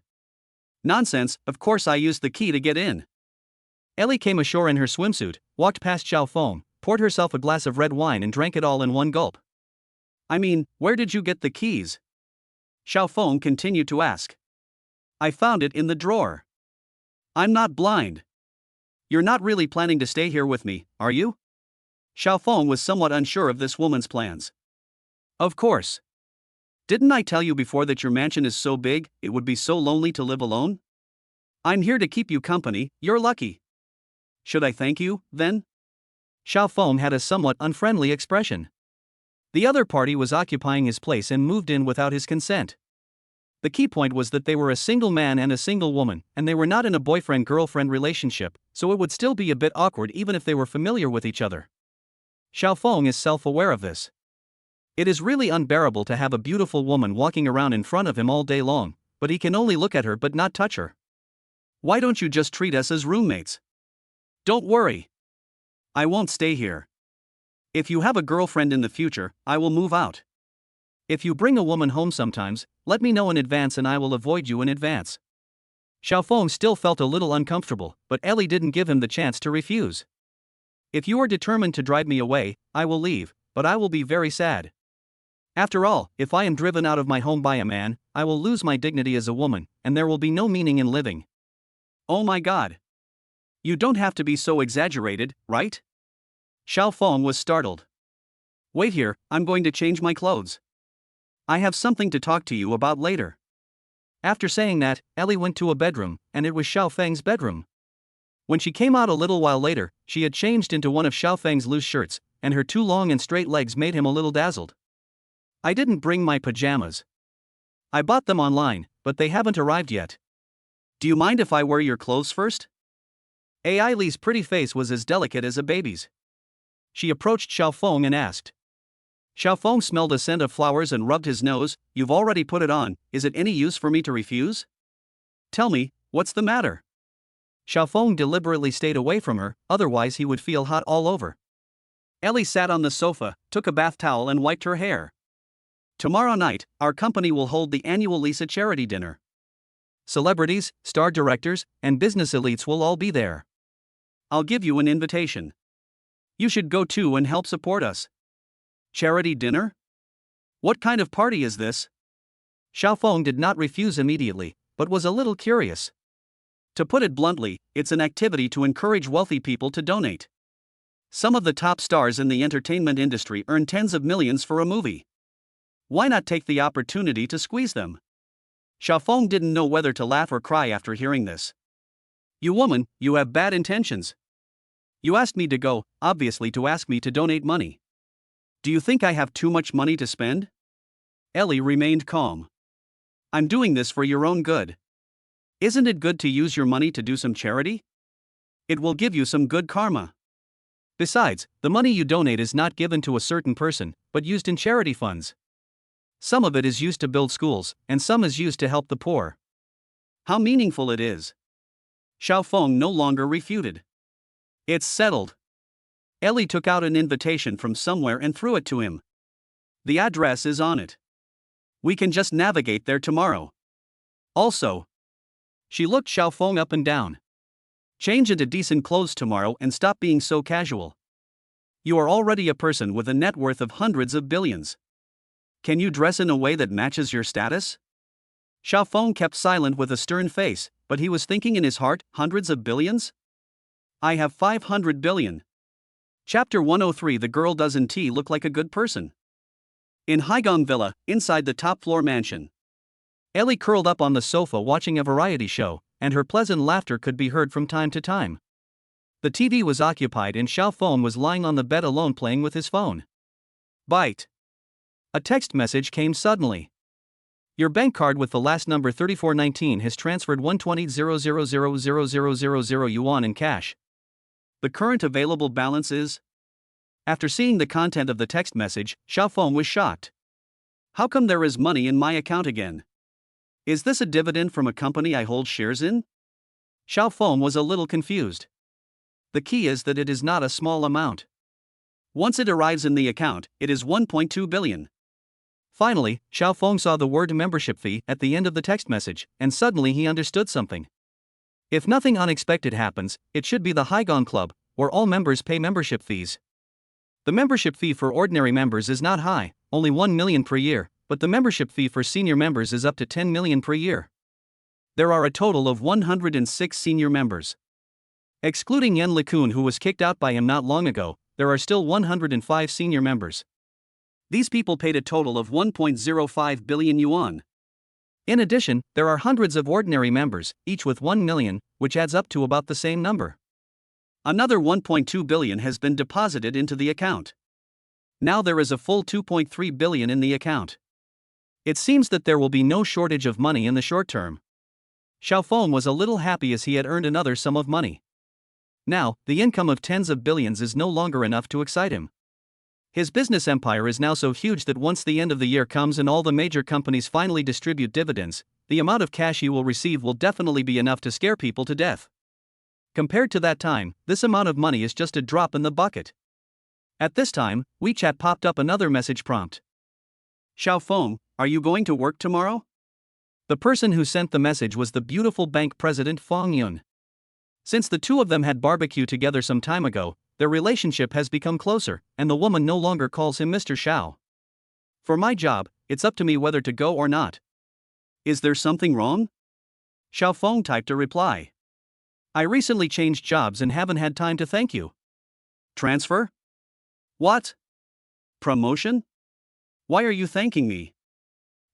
Nonsense, of course I used the key to get in. Ellie came ashore in her swimsuit, walked past Xiaofeng, poured herself a glass of red wine and drank it all in one gulp. I mean, where did you get the keys? Xiaofeng continued to ask. I found it in the drawer. I'm not blind. You're not really planning to stay here with me, are you? Xiaofeng was somewhat unsure of this woman's plans. Of course. Didn't I tell you before that your mansion is so big, it would be so lonely to live alone? I'm here to keep you company, you're lucky. Should I thank you, then? Xiaofeng had a somewhat unfriendly expression. The other party was occupying his place and moved in without his consent. The key point was that they were a single man and a single woman, and they were not in a boyfriend-girlfriend relationship, so it would still be a bit awkward even if they were familiar with each other. Xiaofeng is self-aware of this. It is really unbearable to have a beautiful woman walking around in front of him all day long, but he can only look at her but not touch her. Why don't you just treat us as roommates? Don't worry. I won't stay here. If you have a girlfriend in the future, I will move out. If you bring a woman home sometimes, let me know in advance and I will avoid you in advance. Xiaofeng still felt a little uncomfortable, but Ellie didn't give him the chance to refuse. If you are determined to drive me away, I will leave, but I will be very sad. After all, if I am driven out of my home by a man, I will lose my dignity as a woman, and there will be no meaning in living. Oh my God. You don't have to be so exaggerated, right? Xiaofeng was startled. Wait here, I'm going to change my clothes. I have something to talk to you about later. After saying that, Ellie went to a bedroom, and it was Xiaofeng's bedroom. When she came out a little while later, she had changed into one of Xiaofeng's loose shirts, and her two long and straight legs made him a little dazzled. I didn't bring my pajamas. I bought them online, but they haven't arrived yet. Do you mind if I wear your clothes first? Li's pretty face was as delicate as a baby's. She approached Xiaofeng and asked. Xiaofeng smelled a scent of flowers and rubbed his nose. You've already put it on, is it any use for me to refuse? Tell me, what's the matter? Xiaofeng deliberately stayed away from her, otherwise he would feel hot all over. Ellie sat on the sofa, took a bath towel and wiped her hair. Tomorrow night, our company will hold the annual Lisa charity dinner. Celebrities, star directors, and business elites will all be there. I'll give you an invitation. You should go too and help support us. Charity dinner? What kind of party is this? Xiaofeng did not refuse immediately, but was a little curious. To put it bluntly, it's an activity to encourage wealthy people to donate. Some of the top stars in the entertainment industry earn tens of millions for a movie. Why not take the opportunity to squeeze them? Xiaofeng didn't know whether to laugh or cry after hearing this. You woman, you have bad intentions. You asked me to go, obviously to ask me to donate money. Do you think I have too much money to spend? Ellie remained calm. I'm doing this for your own good. Isn't it good to use your money to do some charity? It will give you some good karma. Besides, the money you donate is not given to a certain person, but used in charity funds. Some of it is used to build schools, and some is used to help the poor. How meaningful it is. Xiaofeng no longer refuted. It's settled. Ellie took out an invitation from somewhere and threw it to him. The address is on it. We can just navigate there tomorrow. Also, she looked Xiaofeng up and down. Change into decent clothes tomorrow and stop being so casual. You are already a person with a net worth of hundreds of billions. Can you dress in a way that matches your status? Xiaofeng kept silent with a stern face, but he was thinking in his heart, hundreds of billions? I have 500 billion. Chapter 103. The girl doesn't look like a good person. In Haigong Villa, inside the top-floor mansion. Ellie curled up on the sofa watching a variety show, and her pleasant laughter could be heard from time to time. The TV was occupied and Xiaofeng was lying on the bed alone playing with his phone. Bite. A text message came suddenly. Your bank card with the last number 3419 has transferred 120,000,000 yuan in cash. The current available balance is... After seeing the content of the text message, Xiaofeng was shocked. How come there is money in my account again? Is this a dividend from a company I hold shares in? Xiaofeng was a little confused. The key is that it is not a small amount. Once it arrives in the account, it is 1.2 billion. Finally, Xiao Feng saw the word membership fee at the end of the text message, and suddenly he understood something. If nothing unexpected happens, it should be the Haigong Club, where all members pay membership fees. The membership fee for ordinary members is not high, only 1 million per year, but the membership fee for senior members is up to 10 million per year. There are a total of 106 senior members. Excluding Yen LeCun, who was kicked out by him not long ago, there are still 105 senior members. These people paid a total of 1.05 billion yuan. In addition, there are hundreds of ordinary members, each with 1 million, which adds up to about the same number. Another 1.2 billion has been deposited into the account. Now there is a full 2.3 billion in the account. It seems that there will be no shortage of money in the short term. Xiao Feng was a little happy as he had earned another sum of money. Now, the income of tens of billions is no longer enough to excite him. His business empire is now so huge that once the end of the year comes and all the major companies finally distribute dividends, the amount of cash he will receive will definitely be enough to scare people to death. Compared to that time, this amount of money is just a drop in the bucket. At this time, WeChat popped up another message prompt. Xiao Feng, are you going to work tomorrow? The person who sent the message was the beautiful bank president Fang Yun. Since the two of them had barbecue together some time ago, their relationship has become closer, and the woman no longer calls him Mr. Xiao. For my job, it's up to me whether to go or not. Is there something wrong? Xiao Feng typed a reply. I recently changed jobs and haven't had time to thank you. Transfer? What? Promotion? Why are you thanking me?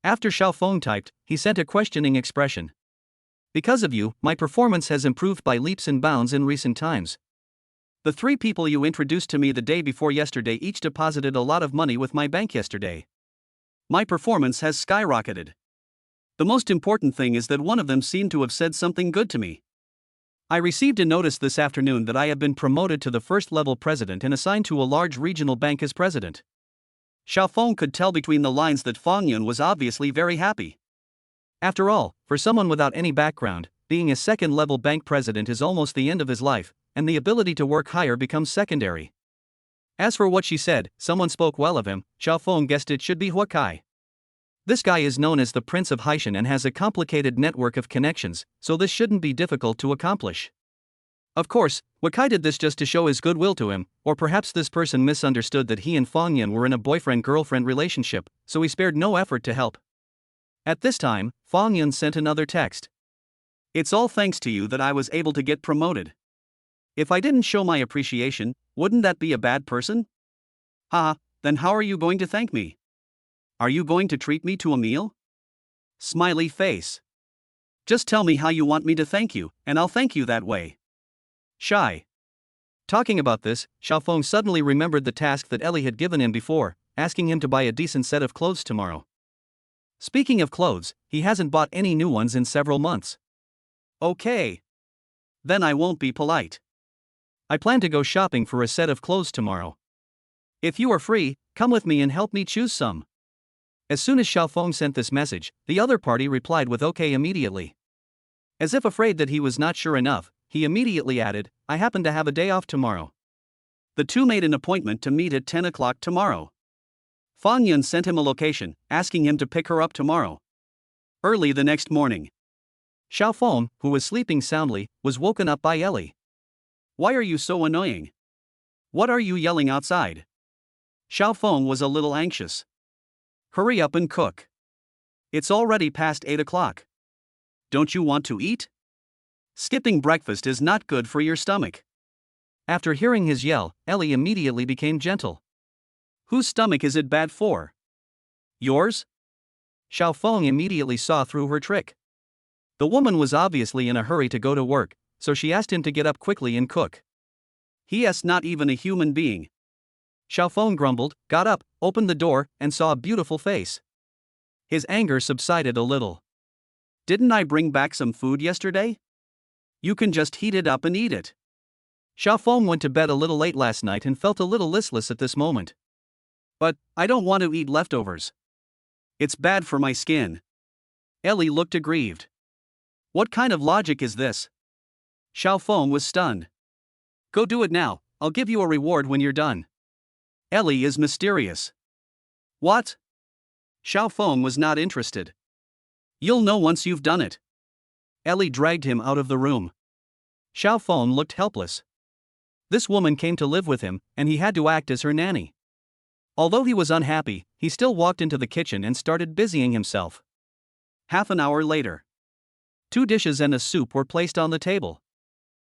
After Xiao Feng typed, he sent a questioning expression. Because of you, my performance has improved by leaps and bounds in recent times. The 3 people you introduced to me the day before yesterday each deposited a lot of money with my bank yesterday. My performance has skyrocketed. The most important thing is that one of them seemed to have said something good to me. I received a notice this afternoon that I have been promoted to the first-level president and assigned to a large regional bank as president. Xiao Feng could tell between the lines that Fang Yun was obviously very happy. After all, for someone without any background, being a second-level bank president is almost the end of his life, and the ability to work higher becomes secondary. As for what she said, someone spoke well of him. Xiao Feng guessed it should be Huakai. This guy is known as the Prince of Haishan and has a complicated network of connections, so this shouldn't be difficult to accomplish. Of course, Huakai did this just to show his goodwill to him, or perhaps this person misunderstood that he and Fang Yun were in a boyfriend-girlfriend relationship, so he spared no effort to help. At this time, Fang Yun sent another text. It's all thanks to you that I was able to get promoted. If I didn't show my appreciation, wouldn't that be a bad person? Haha, then how are you going to thank me? Are you going to treat me to a meal? Smiley face. Just tell me how you want me to thank you, and I'll thank you that way. Shy. Talking about this, Xiao Feng suddenly remembered the task that Ellie had given him before, asking him to buy a decent set of clothes tomorrow. Speaking of clothes, he hasn't bought any new ones in several months. Okay. Then I won't be polite. I plan to go shopping for a set of clothes tomorrow. If you are free, come with me and help me choose some. As soon as Xiao Feng sent this message, the other party replied with okay immediately. As if afraid that he was not sure enough, he immediately added, I happen to have a day off tomorrow. The two made an appointment to meet at 10 o'clock tomorrow. Fang Yun sent him a location, asking him to pick her up tomorrow. Early the next morning, Xiao Feng, who was sleeping soundly, was woken up by Ellie. Why are you so annoying? What are you yelling outside? Xiao Feng was a little anxious. Hurry up and cook. It's already past 8 o'clock. Don't you want to eat? Skipping breakfast is not good for your stomach. After hearing his yell, Ellie immediately became gentle. Whose stomach is it bad for? Yours? Xiao Feng immediately saw through her trick. The woman was obviously in a hurry to go to work, so she asked him to get up quickly and cook. He is not even a human being. Xiao Feng grumbled, got up, opened the door, and saw a beautiful face. His anger subsided a little. Didn't I bring back some food yesterday? You can just heat it up and eat it. Xiao Feng went to bed a little late last night and felt a little listless at this moment. But, I don't want to eat leftovers. It's bad for my skin. Ellie looked aggrieved. What kind of logic is this? Xiao Feng was stunned. Go do it now, I'll give you a reward when you're done. Ellie is mysterious. What? Xiao Feng was not interested. You'll know once you've done it. Ellie dragged him out of the room. Xiao Feng looked helpless. This woman came to live with him, and he had to act as her nanny. Although he was unhappy, he still walked into the kitchen and started busying himself. Half an hour later, 2 dishes and a soup were placed on the table.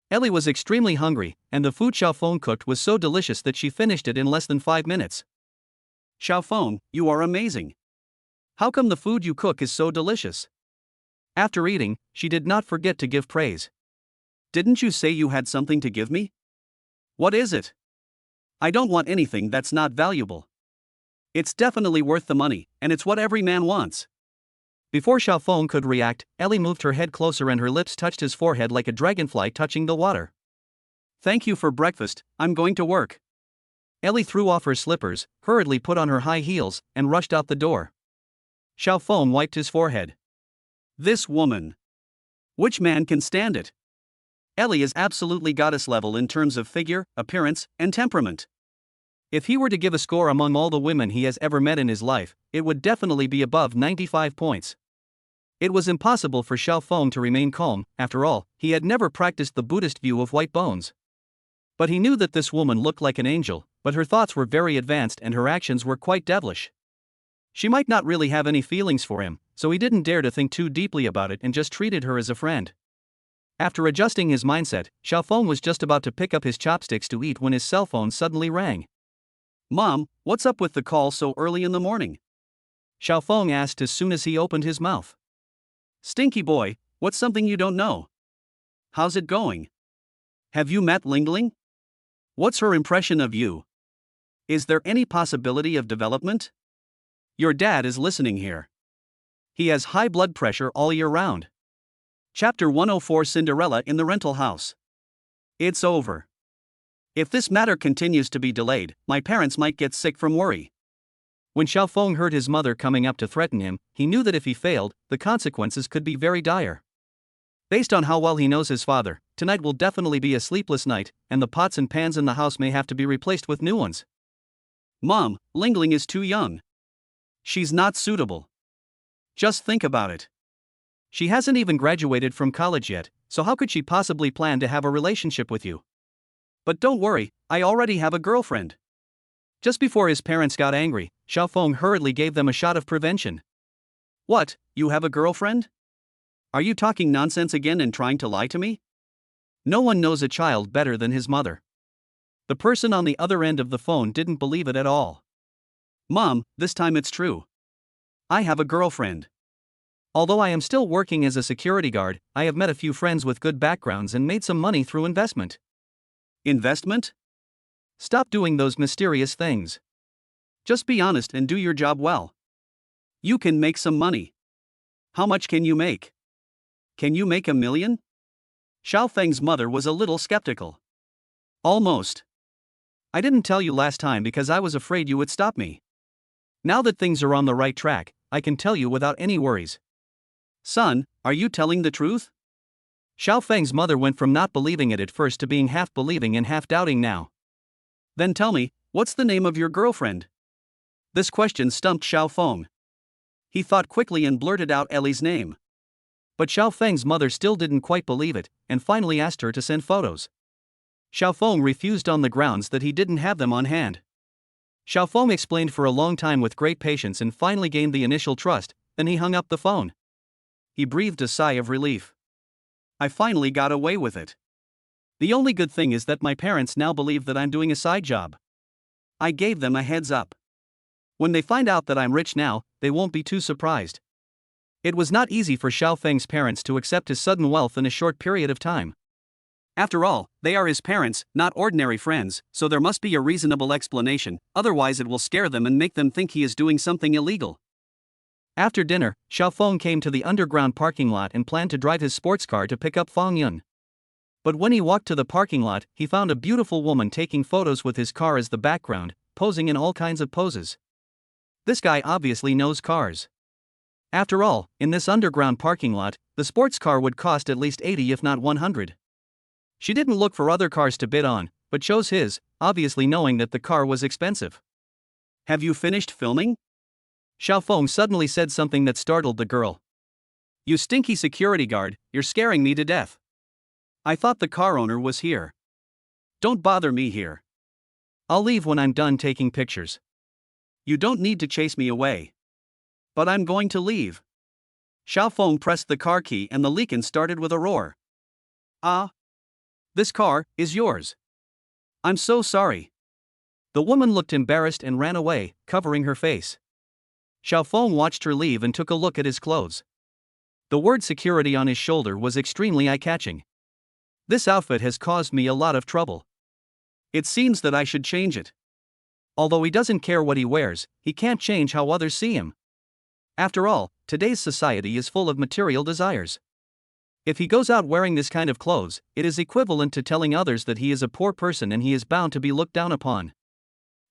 Ellie was extremely hungry, and the food Xiao Feng cooked was so delicious that she finished it in less than 5 minutes. Xiao Feng, you are amazing. How come the food you cook is so delicious? After eating, she did not forget to give praise. Didn't you say you had something to give me? What is it? I don't want anything that's not valuable. It's definitely worth the money, and it's what every man wants. Before Xiao Feng could react, Ellie moved her head closer and her lips touched his forehead like a dragonfly touching the water. Thank you for breakfast, I'm going to work. Ellie threw off her slippers, hurriedly put on her high heels, and rushed out the door. Xiao Feng wiped his forehead. This woman. Which man can stand it? Ellie is absolutely goddess level in terms of figure, appearance, and temperament. If he were to give a score among all the women he has ever met in his life, it would definitely be above 95 points. It was impossible for Xiao Feng to remain calm. After all, he had never practiced the Buddhist view of white bones. But he knew that this woman looked like an angel, but her thoughts were very advanced and her actions were quite devilish. She might not really have any feelings for him, so he didn't dare to think too deeply about it and just treated her as a friend. After adjusting his mindset, Xiao Feng was just about to pick up his chopsticks to eat when his cell phone suddenly rang. Mom, what's up with the call so early in the morning? Xiao Feng asked as soon as he opened his mouth. Stinky boy, what's something you don't know? How's it going? Have you met Lingling? What's her impression of you? Is there any possibility of development? Your dad is listening here. He has high blood pressure all year round. Chapter 104 Cinderella in the rental house. It's over. If this matter continues to be delayed, my parents might get sick from worry. When Xiao Feng heard his mother coming up to threaten him, he knew that if he failed, the consequences could be very dire. Based on how well he knows his father, tonight will definitely be a sleepless night, and the pots and pans in the house may have to be replaced with new ones. Mom, Lingling is too young. She's not suitable. Just think about it. She hasn't even graduated from college yet, so how could she possibly plan to have a relationship with you? But don't worry, I already have a girlfriend. Just before his parents got angry, Xiao Feng hurriedly gave them a shot of prevention. What, you have a girlfriend? Are you talking nonsense again and trying to lie to me? No one knows a child better than his mother. The person on the other end of the phone didn't believe it at all. Mom, this time it's true. I have a girlfriend. Although I am still working as a security guard, I have met a few friends with good backgrounds and made some money through investment. Investment? Stop doing those mysterious things. Just be honest and do your job well. You can make some money. How much can you make? Can you make $1 million? Xiao Feng's mother was a little skeptical. Almost. I didn't tell you last time because I was afraid you would stop me. Now that things are on the right track, I can tell you without any worries. Son, are you telling the truth? Xiao Feng's mother went from not believing it at first to being half believing and half doubting now. Then tell me, what's the name of your girlfriend? This question stumped Xiao Feng. He thought quickly and blurted out Ellie's name. But Xiao Feng's mother still didn't quite believe it, and finally asked her to send photos. Xiao Feng refused on the grounds that he didn't have them on hand. Xiao Feng explained for a long time with great patience and finally gained the initial trust, then he hung up the phone. He breathed a sigh of relief. I finally got away with it. The only good thing is that my parents now believe that I'm doing a side job. I gave them a heads up. When they find out that I'm rich now, they won't be too surprised. It was not easy for Xiao Feng's parents to accept his sudden wealth in a short period of time. After all, they are his parents, not ordinary friends, so there must be a reasonable explanation, otherwise it will scare them and make them think he is doing something illegal. After dinner, Xiao Feng came to the underground parking lot and planned to drive his sports car to pick up Fang Yun. But when he walked to the parking lot, he found a beautiful woman taking photos with his car as the background, posing in all kinds of poses. This guy obviously knows cars. After all, in this underground parking lot, the sports car would cost at least 80 if not 100. She didn't look for other cars to bid on, but chose his, obviously knowing that the car was expensive. Have you finished filming? Xiaofeng suddenly said something that startled the girl. You stinky security guard, you're scaring me to death. I thought the car owner was here. Don't bother me here. I'll leave when I'm done taking pictures. You don't need to chase me away. But I'm going to leave. Xiaofeng pressed the car key and the Leakin started with a roar. Ah! This car is yours. I'm so sorry. The woman looked embarrassed and ran away, covering her face. Xiaofeng watched her leave and took a look at his clothes. The word security on his shoulder was extremely eye-catching. This outfit has caused me a lot of trouble. It seems that I should change it. Although he doesn't care what he wears, he can't change how others see him. After all, today's society is full of material desires. If he goes out wearing this kind of clothes, it is equivalent to telling others that he is a poor person and he is bound to be looked down upon.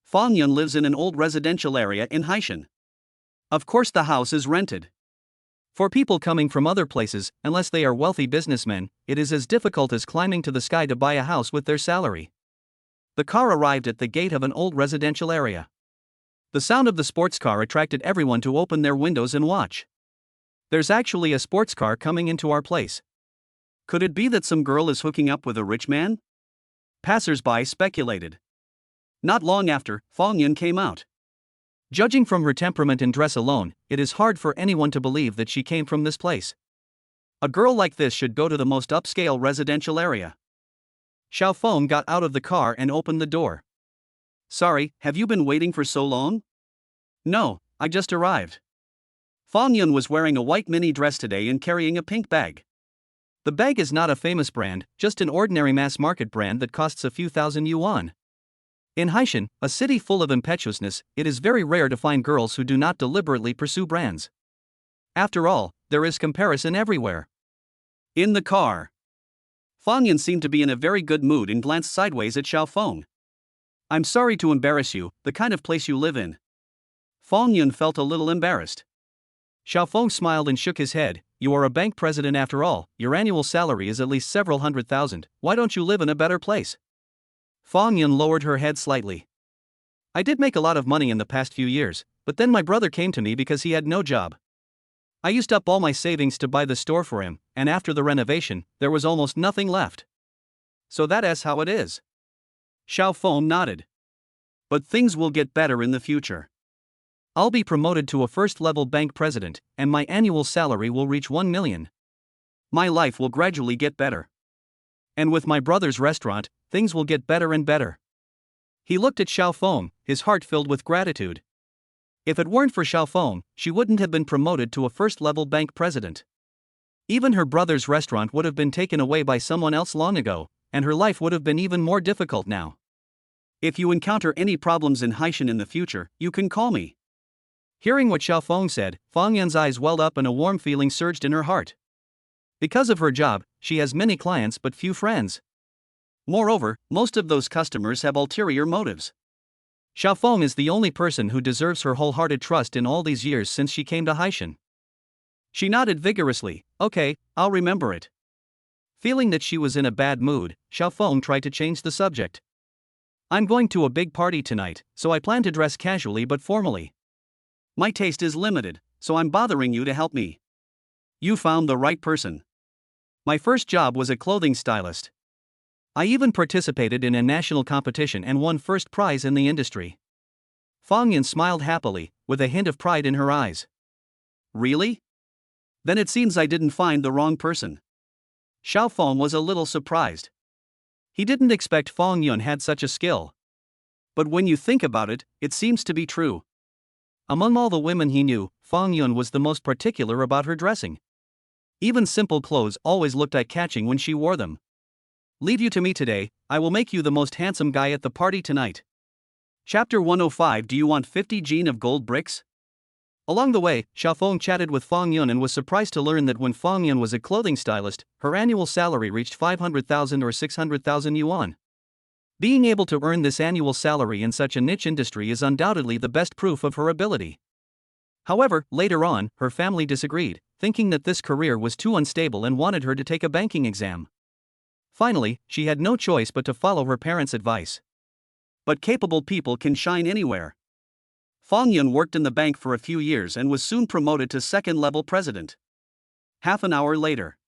Fang Yun lives in an old residential area in Haishan. Of course, the house is rented. For people coming from other places, unless they are wealthy businessmen, it is as difficult as climbing to the sky to buy a house with their salary. The car arrived at the gate of an old residential area. The sound of the sports car attracted everyone to open their windows and watch. There's actually a sports car coming into our place. Could it be that some girl is hooking up with a rich man? Passers-by speculated. Not long after, Fang Yun came out. Judging from her temperament and dress alone, it is hard for anyone to believe that she came from this place. A girl like this should go to the most upscale residential area. Xiaofeng got out of the car and opened the door. Sorry, have you been waiting for so long? No, I just arrived. Fang Yun was wearing a white mini dress today and carrying a pink bag. The bag is not a famous brand, just an ordinary mass market brand that costs a few thousand yuan. In Haishan, a city full of impetuousness, it is very rare to find girls who do not deliberately pursue brands. After all, there is comparison everywhere. In the car, Fang Yun seemed to be in a very good mood and glanced sideways at Xiaofeng. I'm sorry to embarrass you, the kind of place you live in. Fang Yun felt a little embarrassed. Xiaofeng smiled and shook his head. You are a bank president after all, your annual salary is at least several hundred thousand, why don't you live in a better place? Fang Yun lowered her head slightly. I did make a lot of money in the past few years, but then my brother came to me because he had no job. I used up all my savings to buy the store for him, and after the renovation, there was almost nothing left. So that is how it is. Xiaofeng nodded. But things will get better in the future. I'll be promoted to a first-level bank president, and my annual salary will reach 1 million. My life will gradually get better. And with my brother's restaurant, things will get better and better. He looked at Xiaofeng, his heart filled with gratitude. If it weren't for Xiaofeng, she wouldn't have been promoted to a first-level bank president. Even her brother's restaurant would have been taken away by someone else long ago, and her life would have been even more difficult now. If you encounter any problems in Haishan in the future, you can call me. Hearing what Xiaofeng said, Fang Yun's eyes welled up and a warm feeling surged in her heart. Because of her job, she has many clients but few friends. Moreover, most of those customers have ulterior motives. Xiaofeng is the only person who deserves her wholehearted trust in all these years since she came to Haishan. She nodded vigorously. Okay, I'll remember it. Feeling that she was in a bad mood, Xiaofeng tried to change the subject. I'm going to a big party tonight, so I plan to dress casually but formally. My taste is limited, so I'm bothering you to help me. You found the right person. My first job was a clothing stylist. I even participated in a national competition and won first prize in the industry. Fang Yun smiled happily, with a hint of pride in her eyes. Really? Then it seems I didn't find the wrong person. Xiaofeng was a little surprised. He didn't expect Fang Yun had such a skill. But when you think about it, it seems to be true. Among all the women he knew, Fang Yun was the most particular about her dressing. Even simple clothes always looked eye-catching when she wore them. Leave you to me today, I will make you the most handsome guy at the party tonight. Chapter 105. Do you want 50 gene of gold bricks? Along the way, Xiaofeng chatted with Fang Yun and was surprised to learn that when Fang Yun was a clothing stylist, her annual salary reached 500,000 or 600,000 yuan. Being able to earn this annual salary in such a niche industry is undoubtedly the best proof of her ability. However, later on, her family disagreed, thinking that this career was too unstable and wanted her to take a banking exam. Finally, she had no choice but to follow her parents' advice. But capable people can shine anywhere. Fang Yun worked in the bank for a few years and was soon promoted to second-level president. Half an hour later,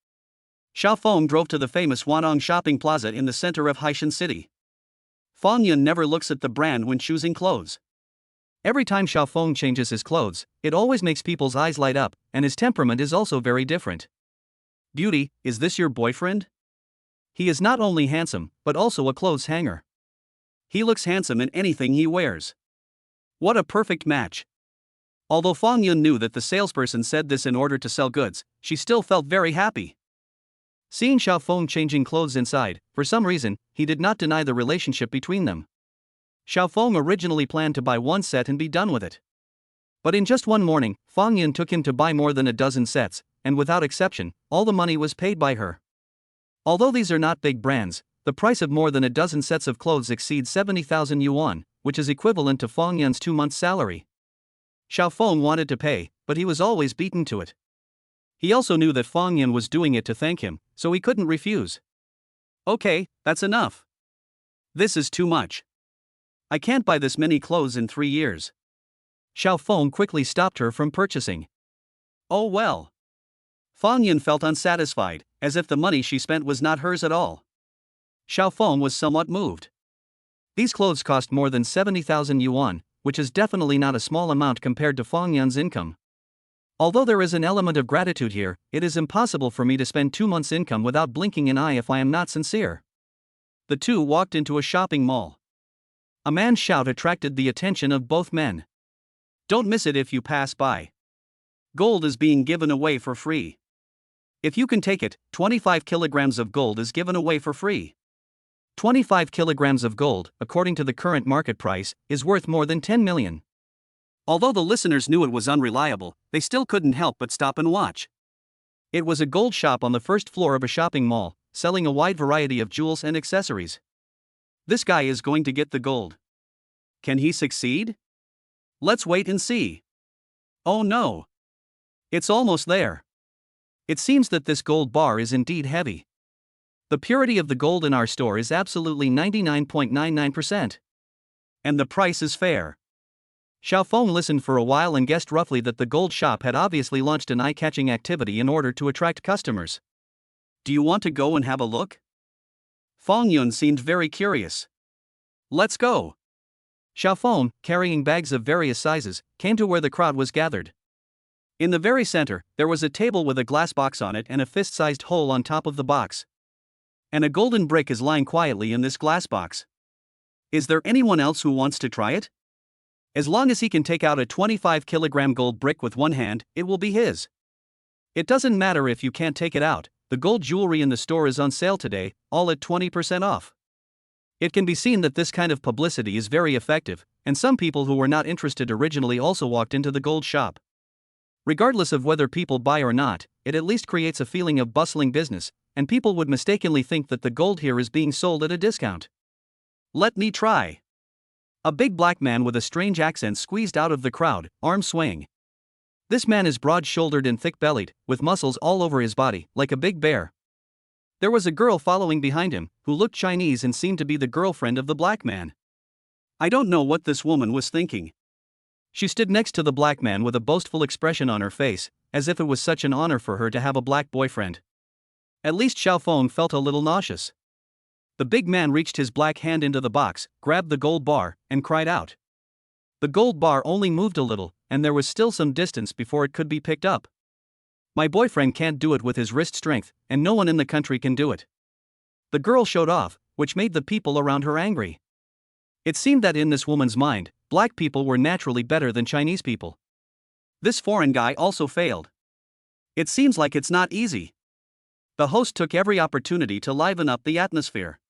Xiaofeng drove to the famous Wanong shopping plaza in the center of Haishan City. Fang Yun never looks at the brand when choosing clothes. Every time Xiaofeng changes his clothes, it always makes people's eyes light up, and his temperament is also very different. "Beauty, is this your boyfriend?" He is not only handsome, but also a clothes hanger. He looks handsome in anything he wears. What a perfect match. Although Fang Yun knew that the salesperson said this in order to sell goods, she still felt very happy. Seeing Xiaofeng changing clothes inside, for some reason, he did not deny the relationship between them. Xiaofeng originally planned to buy one set and be done with it. But in just one morning, Fang Yun took him to buy more than a dozen sets, and without exception, all the money was paid by her. Although these are not big brands, the price of more than a dozen sets of clothes exceeds 70,000 yuan, which is equivalent to Fang Yun's 2 months' salary. Xiaofeng wanted to pay, but he was always beaten to it. He also knew that Fang Yun was doing it to thank him, so he couldn't refuse. "Okay, that's enough. This is too much. I can't buy this many clothes in 3 years." Xiaofeng quickly stopped her from purchasing. "Oh well." Fang Yun felt unsatisfied, as if the money she spent was not hers at all. Xiaofeng was somewhat moved. These clothes cost more than 70,000 yuan, which is definitely not a small amount compared to Fang Yun's income. Although there is an element of gratitude here, it is impossible for me to spend 2 months' income without blinking an eye if I am not sincere. The two walked into a shopping mall. A man's shout attracted the attention of both men. "Don't miss it if you pass by. Gold is being given away for free. If you can take it, 25 kilograms of gold is given away for free." 25 kilograms of gold, according to the current market price, is worth more than 10 million. Although the listeners knew it was unreliable, they still couldn't help but stop and watch. It was a gold shop on the first floor of a shopping mall, selling a wide variety of jewels and accessories. This guy is going to get the gold. Can he succeed? Let's wait and see. Oh no! It's almost there. It seems that this gold bar is indeed heavy. The purity of the gold in our store is absolutely 99.99%. And the price is fair. Xiaofeng listened for a while and guessed roughly that the gold shop had obviously launched an eye-catching activity in order to attract customers. "Do you want to go and have a look?" Fang Yun seemed very curious. "Let's go." Xiaofeng, carrying bags of various sizes, came to where the crowd was gathered. In the very center, there was a table with a glass box on it and a fist-sized hole on top of the box. And a golden brick is lying quietly in this glass box. Is there anyone else who wants to try it? As long as he can take out a 25-kilogram gold brick with one hand, it will be his. It doesn't matter if you can't take it out, the gold jewelry in the store is on sale today, all at 20% off. It can be seen that this kind of publicity is very effective, and some people who were not interested originally also walked into the gold shop. Regardless of whether people buy or not, it at least creates a feeling of bustling business, and people would mistakenly think that the gold here is being sold at a discount. "Let me try." A big black man with a strange accent squeezed out of the crowd, arms swaying. This man is broad-shouldered and thick-bellied, with muscles all over his body, like a big bear. There was a girl following behind him, who looked Chinese and seemed to be the girlfriend of the black man. I don't know what this woman was thinking. She stood next to the black man with a boastful expression on her face, as if it was such an honor for her to have a black boyfriend. At least Xiaofeng felt a little nauseous. The big man reached his black hand into the box, grabbed the gold bar, and cried out. The gold bar only moved a little, and there was still some distance before it could be picked up. My boyfriend can't do it with his wrist strength, and no one in the country can do it. The girl showed off, which made the people around her angry. It seemed that in this woman's mind, black people were naturally better than Chinese people. This foreign guy also failed. It seems like it's not easy. The host took every opportunity to liven up the atmosphere.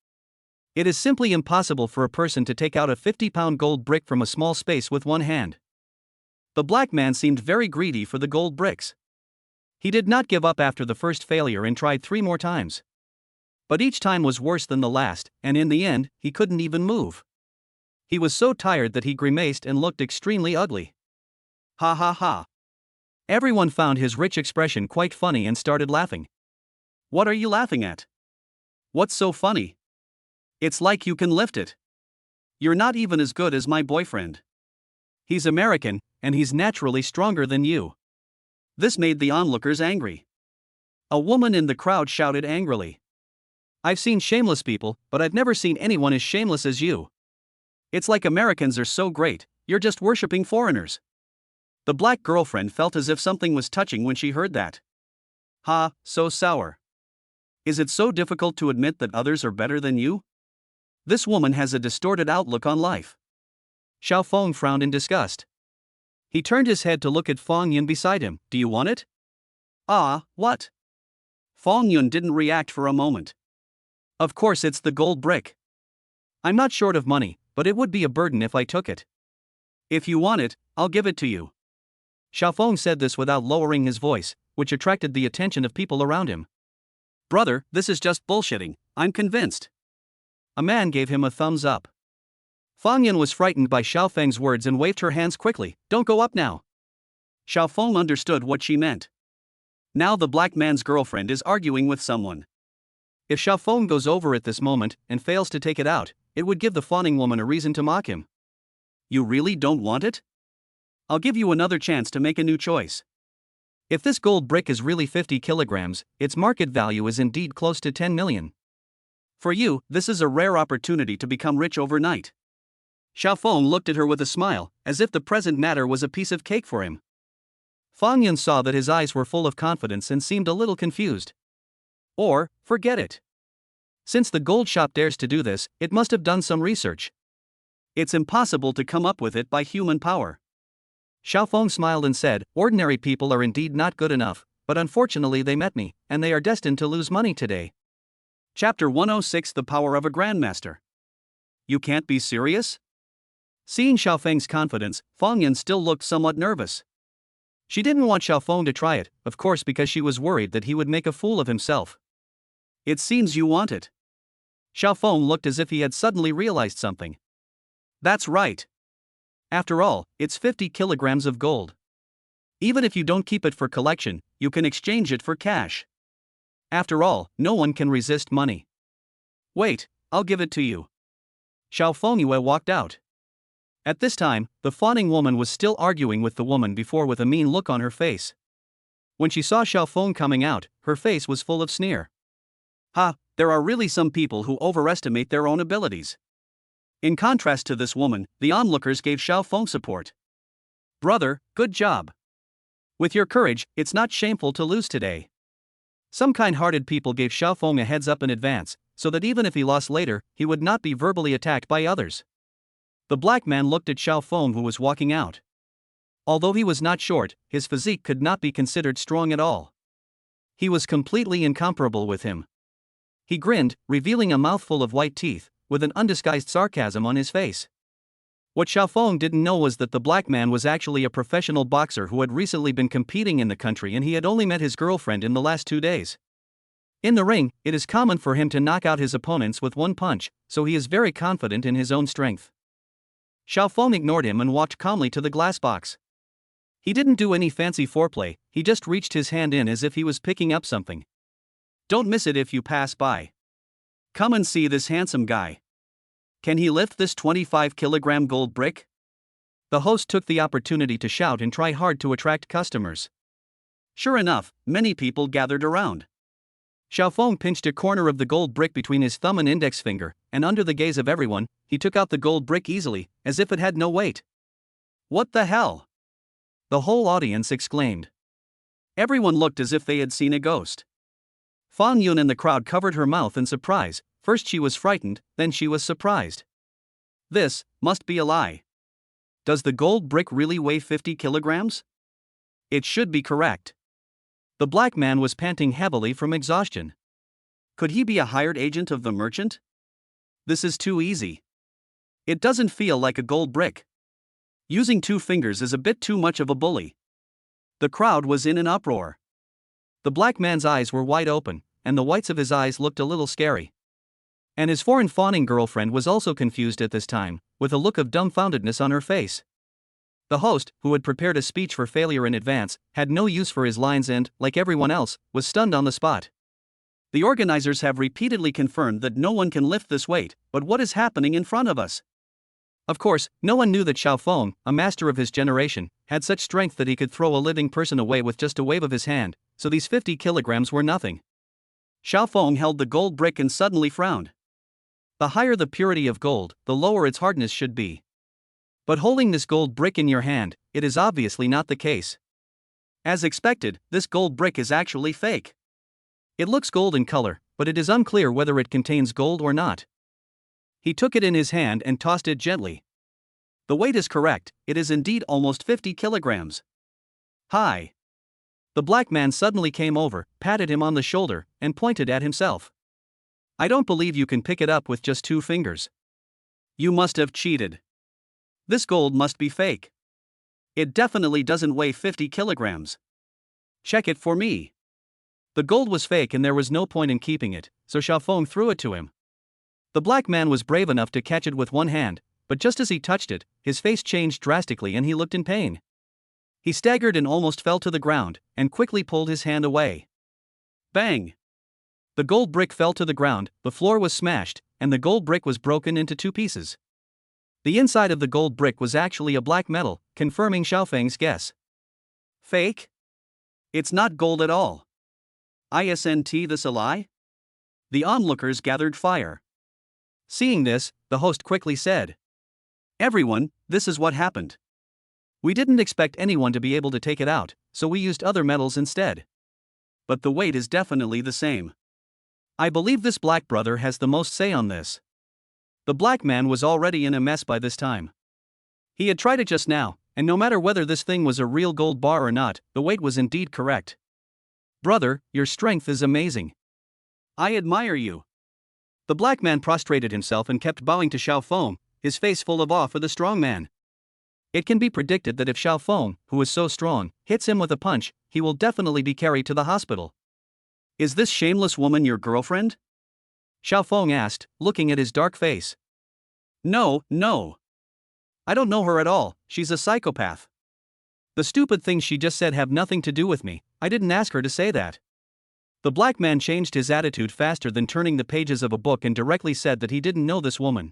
It is simply impossible for a person to take out a 50-pound gold brick from a small space with one hand. The black man seemed very greedy for the gold bricks. He did not give up after the first failure and tried 3 more times. But each time was worse than the last, and in the end, he couldn't even move. He was so tired that he grimaced and looked extremely ugly. Ha ha ha. Everyone found his rich expression quite funny and started laughing. What are you laughing at? What's so funny? It's like you can lift it. You're not even as good as my boyfriend. He's American, and he's naturally stronger than you. This made the onlookers angry. A woman in the crowd shouted angrily. I've seen shameless people, but I've never seen anyone as shameless as you. It's like Americans are so great, you're just worshipping foreigners. The black girlfriend felt as if something was touching when she heard that. Ha, so sour. Is it so difficult to admit that others are better than you? This woman has a distorted outlook on life. Xiao Feng frowned in disgust. He turned his head to look at Feng Yun beside him. Do you want it? Ah, what? Feng Yun didn't react for a moment. Of course it's the gold brick. I'm not short of money, but it would be a burden if I took it. If you want it, I'll give it to you. Xiao Feng said this without lowering his voice, which attracted the attention of people around him. Brother, this is just bullshitting, I'm convinced. A man gave him a thumbs up. Feng Yun was frightened by Xiao Feng's words and waved her hands quickly. Don't go up now. Xiao Feng understood what she meant. Now the black man's girlfriend is arguing with someone. If Xiao Feng goes over at this moment and fails to take it out, it would give the fawning woman a reason to mock him. You really don't want it? I'll give you another chance to make a new choice. If this gold brick is really 50 kilograms, its market value is indeed close to 10 million. For you, this is a rare opportunity to become rich overnight. Xiao Feng looked at her with a smile, as if the present matter was a piece of cake for him. Feng Yun saw that his eyes were full of confidence and seemed a little confused. Or, forget it. Since the gold shop dares to do this, it must have done some research. It's impossible to come up with it by human power. Xiao Feng smiled and said, ordinary people are indeed not good enough, but unfortunately they met me, and they are destined to lose money today. Chapter 106 The Power of a Grandmaster. You can't be serious? Seeing Xiao Feng's confidence, Feng Yun still looked somewhat nervous. She didn't want Xiao Feng to try it, of course, because she was worried that he would make a fool of himself. It seems you want it. Xiao Feng looked as if he had suddenly realized something. That's right. After all, it's 50 kilograms of gold. Even if you don't keep it for collection, you can exchange it for cash. After all, no one can resist money. Wait, I'll give it to you. Xiao Fengyue walked out. At this time, the fawning woman was still arguing with the woman before with a mean look on her face. When she saw Xiao Feng coming out, her face was full of sneer. Ha, there are really some people who overestimate their own abilities. In contrast to this woman, the onlookers gave Xiao Feng support. Brother, good job. With your courage, it's not shameful to lose today. Some kind-hearted people gave Xiao Feng a heads up in advance, so that even if he lost later, he would not be verbally attacked by others. The black man looked at Xiao Feng, who was walking out. Although he was not short, his physique could not be considered strong at all. He was completely incomparable with him. He grinned, revealing a mouthful of white teeth, with an undisguised sarcasm on his face. What Xiao Feng didn't know was that the black man was actually a professional boxer who had recently been competing in the country, and he had only met his girlfriend in the last 2 days. In the ring, it is common for him to knock out his opponents with one punch, so he is very confident in his own strength. Xiao Feng ignored him and walked calmly to the glass box. He didn't do any fancy foreplay, he just reached his hand in as if he was picking up something. Don't miss it if you pass by. Come and see this handsome guy. Can he lift this 25-kilogram gold brick? The host took the opportunity to shout and try hard to attract customers. Sure enough, many people gathered around. Xiao Feng pinched a corner of the gold brick between his thumb and index finger, and under the gaze of everyone, he took out the gold brick easily, as if it had no weight. What the hell? The whole audience exclaimed. Everyone looked as if they had seen a ghost. Feng Yun in the crowd covered her mouth in surprise. First she was frightened, then she was surprised. This must be a lie. Does the gold brick really weigh 50 kilograms? It should be correct. The black man was panting heavily from exhaustion. Could he be a hired agent of the merchant? This is too easy. It doesn't feel like a gold brick. Using 2 fingers is a bit too much of a bully. The crowd was in an uproar. The black man's eyes were wide open, and the whites of his eyes looked a little scary. And his foreign fawning girlfriend was also confused at this time, with a look of dumbfoundedness on her face. The host, who had prepared a speech for failure in advance, had no use for his lines and, like everyone else, was stunned on the spot. The organizers have repeatedly confirmed that no one can lift this weight, but what is happening in front of us? Of course, no one knew that Xiao Feng, a master of his generation, had such strength that he could throw a living person away with just a wave of his hand, so these 50 kilograms were nothing. Xiao Feng held the gold brick and suddenly frowned. The higher the purity of gold, the lower its hardness should be. But holding this gold brick in your hand, it is obviously not the case. As expected, this gold brick is actually fake. It looks gold in color, but it is unclear whether it contains gold or not. He took it in his hand and tossed it gently. The weight is correct, it is indeed almost 50 kilograms. Hi! The black man suddenly came over, patted him on the shoulder, and pointed at himself. I don't believe you can pick it up with just 2 fingers. You must have cheated. This gold must be fake. It definitely doesn't weigh 50 kilograms. Check it for me. The gold was fake and there was no point in keeping it, so Xiao Feng threw it to him. The black man was brave enough to catch it with one hand, but just as he touched it, his face changed drastically and he looked in pain. He staggered and almost fell to the ground, and quickly pulled his hand away. Bang! The gold brick fell to the ground, the floor was smashed, and the gold brick was broken into 2 pieces. The inside of the gold brick was actually a black metal, confirming Xiao Feng's guess. Fake? It's not gold at all. Isn't this a lie? The onlookers gathered fire. Seeing this, the host quickly said, Everyone, this is what happened. We didn't expect anyone to be able to take it out, so we used other metals instead. But the weight is definitely the same. I believe this black brother has the most say on this. The black man was already in a mess by this time. He had tried it just now, and no matter whether this thing was a real gold bar or not, the weight was indeed correct. Brother, your strength is amazing. I admire you. The black man prostrated himself and kept bowing to Xiao Feng, his face full of awe for the strong man. It can be predicted that if Xiao Feng, who is so strong, hits him with a punch, he will definitely be carried to the hospital. Is this shameless woman your girlfriend? Xiao Feng asked, looking at his dark face. No. I don't know her at all, she's a psychopath. The stupid things she just said have nothing to do with me, I didn't ask her to say that. The black man changed his attitude faster than turning the pages of a book and directly said that he didn't know this woman.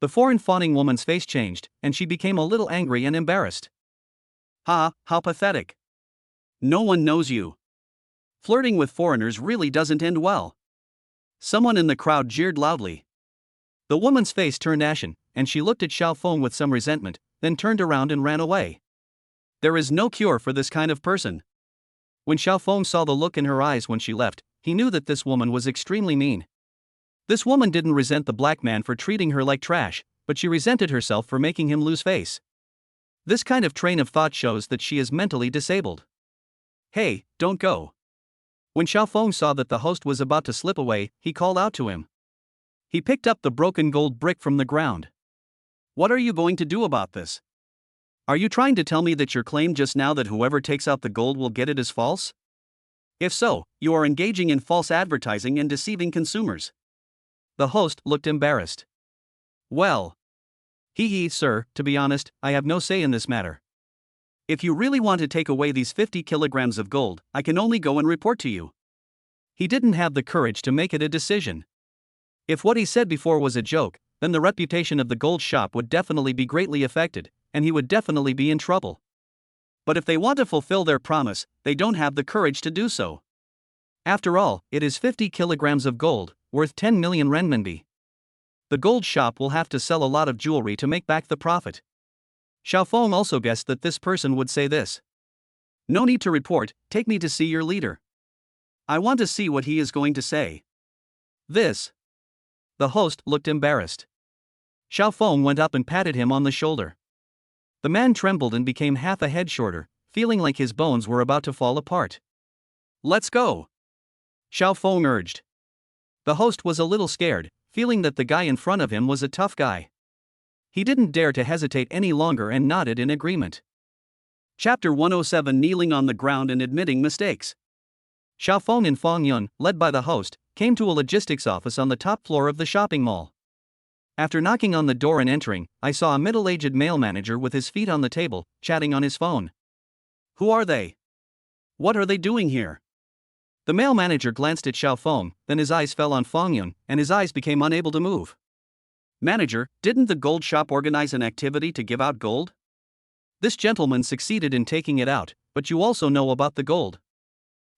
The foreign fawning woman's face changed, and she became a little angry and embarrassed. Ha, how pathetic. No one knows you. Flirting with foreigners really doesn't end well. Someone in the crowd jeered loudly. The woman's face turned ashen, and she looked at Xiao Feng with some resentment, then turned around and ran away. There is no cure for this kind of person. When Xiao Feng saw the look in her eyes when she left, he knew that this woman was extremely mean. This woman didn't resent the black man for treating her like trash, but she resented herself for making him lose face. This kind of train of thought shows that she is mentally disabled. Hey, don't go. When Xiao Feng saw that the host was about to slip away, he called out to him. He picked up the broken gold brick from the ground. What are you going to do about this? Are you trying to tell me that your claim just now that whoever takes out the gold will get it is false? If so, you are engaging in false advertising and deceiving consumers. The host looked embarrassed. Well. Sir, to be honest, I have no say in this matter. If you really want to take away these 50 kilograms of gold, I can only go and report to you. He didn't have the courage to make it a decision. If what he said before was a joke, then the reputation of the gold shop would definitely be greatly affected, and he would definitely be in trouble. But if they want to fulfill their promise, they don't have the courage to do so. After all, it is 50 kilograms of gold, worth 10 million renminbi. The gold shop will have to sell a lot of jewelry to make back the profit. Xiao Feng also guessed that this person would say this. No need to report, take me to see your leader. I want to see what he is going to say. This. The host looked embarrassed. Xiao Feng went up and patted him on the shoulder. The man trembled and became half a head shorter, feeling like his bones were about to fall apart. Let's go. Xiao Feng urged. The host was a little scared, feeling that the guy in front of him was a tough guy. He didn't dare to hesitate any longer and nodded in agreement. Chapter 107 Kneeling on the ground and admitting mistakes. Xiao Feng and Feng Yun, led by the host, came to a logistics office on the top floor of the shopping mall. After knocking on the door and entering, I saw a middle-aged male manager with his feet on the table, chatting on his phone. Who are they? What are they doing here? The male manager glanced at Xiao Feng, then his eyes fell on Feng Yun, and his eyes became unable to move. Manager, didn't the gold shop organize an activity to give out gold? This gentleman succeeded in taking it out, but you also know about the gold.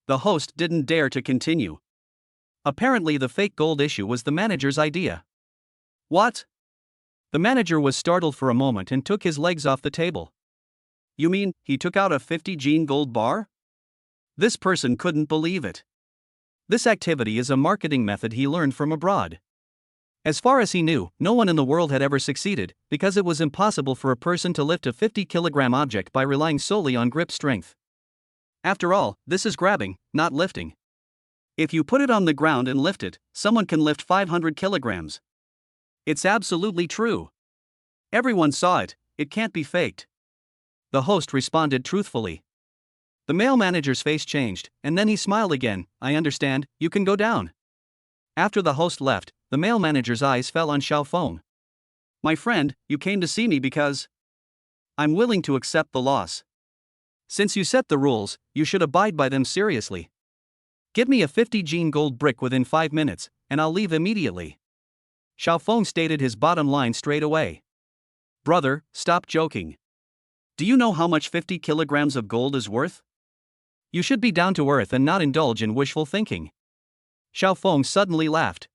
The host didn't dare to continue. Apparently, the fake gold issue was the manager's idea. What? The manager was startled for a moment and took his legs off the table. You mean, he took out a 50 gold bar? This person couldn't believe it. This activity is a marketing method he learned from abroad. As far as he knew, no one in the world had ever succeeded, because it was impossible for a person to lift a 50-kilogram object by relying solely on grip strength. After all, this is grabbing, not lifting. If you put it on the ground and lift it, someone can lift 500 kilograms. It's absolutely true. Everyone saw it, it can't be faked. The host responded truthfully. The male manager's face changed, and then he smiled again. I understand, you can go down. After the host left, the male manager's eyes fell on Xiaofeng. My friend, you came to see me because I'm willing to accept the loss. Since you set the rules, you should abide by them seriously. Give me a 50 gold brick within 5 minutes, and I'll leave immediately. Xiaofeng stated his bottom line straight away. Brother, stop joking. Do you know how much 50 kilograms of gold is worth? You should be down to earth and not indulge in wishful thinking. Xiaofeng suddenly laughed.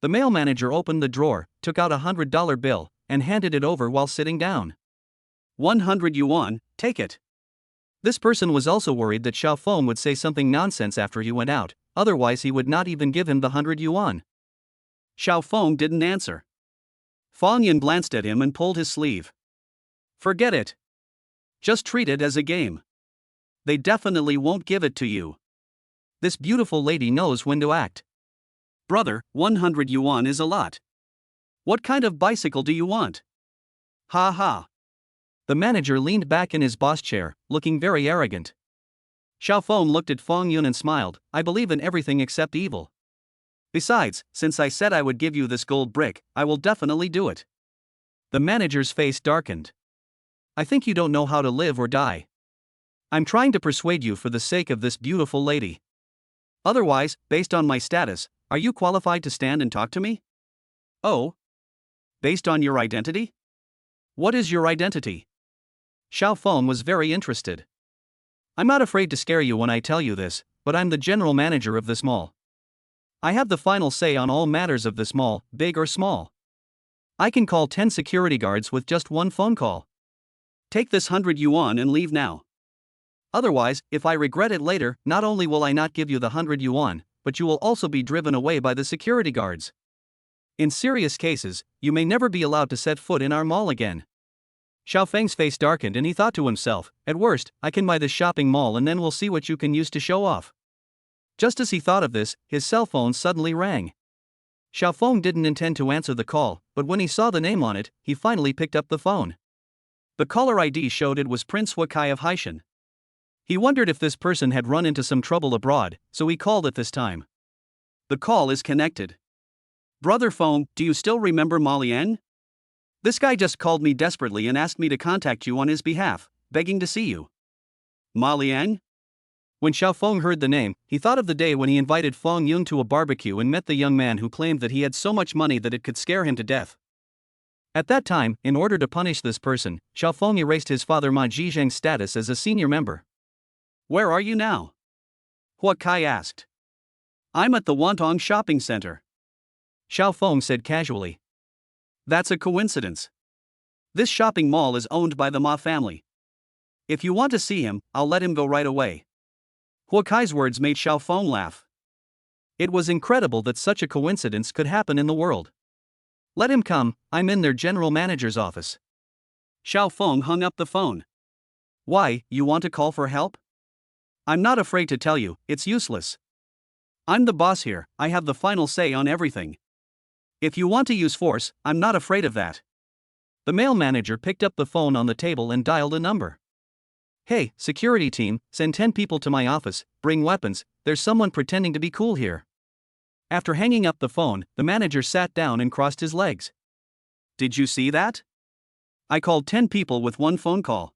The male manager opened the drawer, took out a $100 bill, and handed it over while sitting down. 100 yuan, take it. This person was also worried that Xiaofeng would say something nonsense after he went out, otherwise he would not even give him the 100 yuan. Xiaofeng didn't answer. Fang Yun glanced at him and pulled his sleeve. Forget it. Just treat it as a game. They definitely won't give it to you. This beautiful lady knows when to act. Brother, 100 yuan is a lot. What kind of bicycle do you want? Ha ha. The manager leaned back in his boss chair, looking very arrogant. Xiaofeng looked at Fang Yun and smiled. I believe in everything except evil. Besides, since I said I would give you this gold brick, I will definitely do it. The manager's face darkened. I think you don't know how to live or die. I'm trying to persuade you for the sake of this beautiful lady. Otherwise, based on my status, are you qualified to stand and talk to me? Oh? Based on your identity? What is your identity? Xiaofeng was very interested. I'm not afraid to scare you when I tell you this, but I'm the general manager of this mall. I have the final say on all matters of this mall, big or small. I can call 10 security guards with just one phone call. Take this 100 yuan and leave now. Otherwise, if I regret it later, not only will I not give you the 100 yuan, but you will also be driven away by the security guards. In serious cases, you may never be allowed to set foot in our mall again. Xiaofeng's face darkened and he thought to himself, at worst, I can buy this shopping mall and then we'll see what you can use to show off. Just as he thought of this, his cell phone suddenly rang. Xiaofeng didn't intend to answer the call, but when he saw the name on it, he finally picked up the phone. The caller ID showed it was Prince Huakai of Haishan. He wondered if this person had run into some trouble abroad, so he called at this time. The call is connected. Brother Feng, do you still remember Ma Lian? This guy just called me desperately and asked me to contact you on his behalf, begging to see you. Ma Lian? When Xiaofeng heard the name, he thought of the day when he invited Fang Yun to a barbecue and met the young man who claimed that he had so much money that it could scare him to death. At that time, in order to punish this person, Xiaofeng erased his father Ma Zhizheng's status as a senior member. Where are you now? Huakai asked. I'm at the Wantong shopping center. Xiaofeng said casually. That's a coincidence. This shopping mall is owned by the Ma family. If you want to see him, I'll let him go right away. Huakai's words made Xiaofeng laugh. It was incredible that such a coincidence could happen in the world. Let him come, I'm in their general manager's office. Xiaofeng hung up the phone. Why, you want to call for help? I'm not afraid to tell you, it's useless. I'm the boss here, I have the final say on everything. If you want to use force, I'm not afraid of that. The male manager picked up the phone on the table and dialed a number. Hey, security team, send 10 people to my office, bring weapons, there's someone pretending to be cool here. After hanging up the phone, the manager sat down and crossed his legs. Did you see that? I called 10 people with one phone call.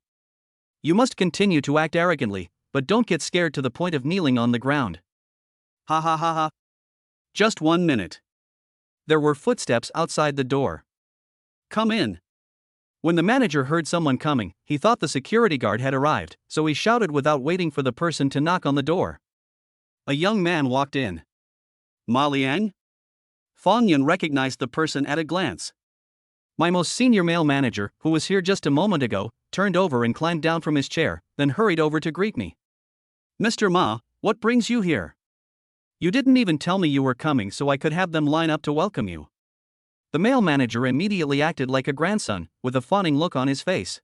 You must continue to act arrogantly, but don't get scared to the point of kneeling on the ground. Ha ha ha ha. Just 1 minute. There were footsteps outside the door. Come in. When the manager heard someone coming, he thought the security guard had arrived, so he shouted without waiting for the person to knock on the door. A young man walked in. Ma Liang? Fang Yun recognized the person at a glance. My most senior male manager, who was here just a moment ago, turned over and climbed down from his chair, then hurried over to greet me. Mr. Ma, what brings you here? You didn't even tell me you were coming so I could have them line up to welcome you. The male manager immediately acted like a grandson, with a fawning look on his face.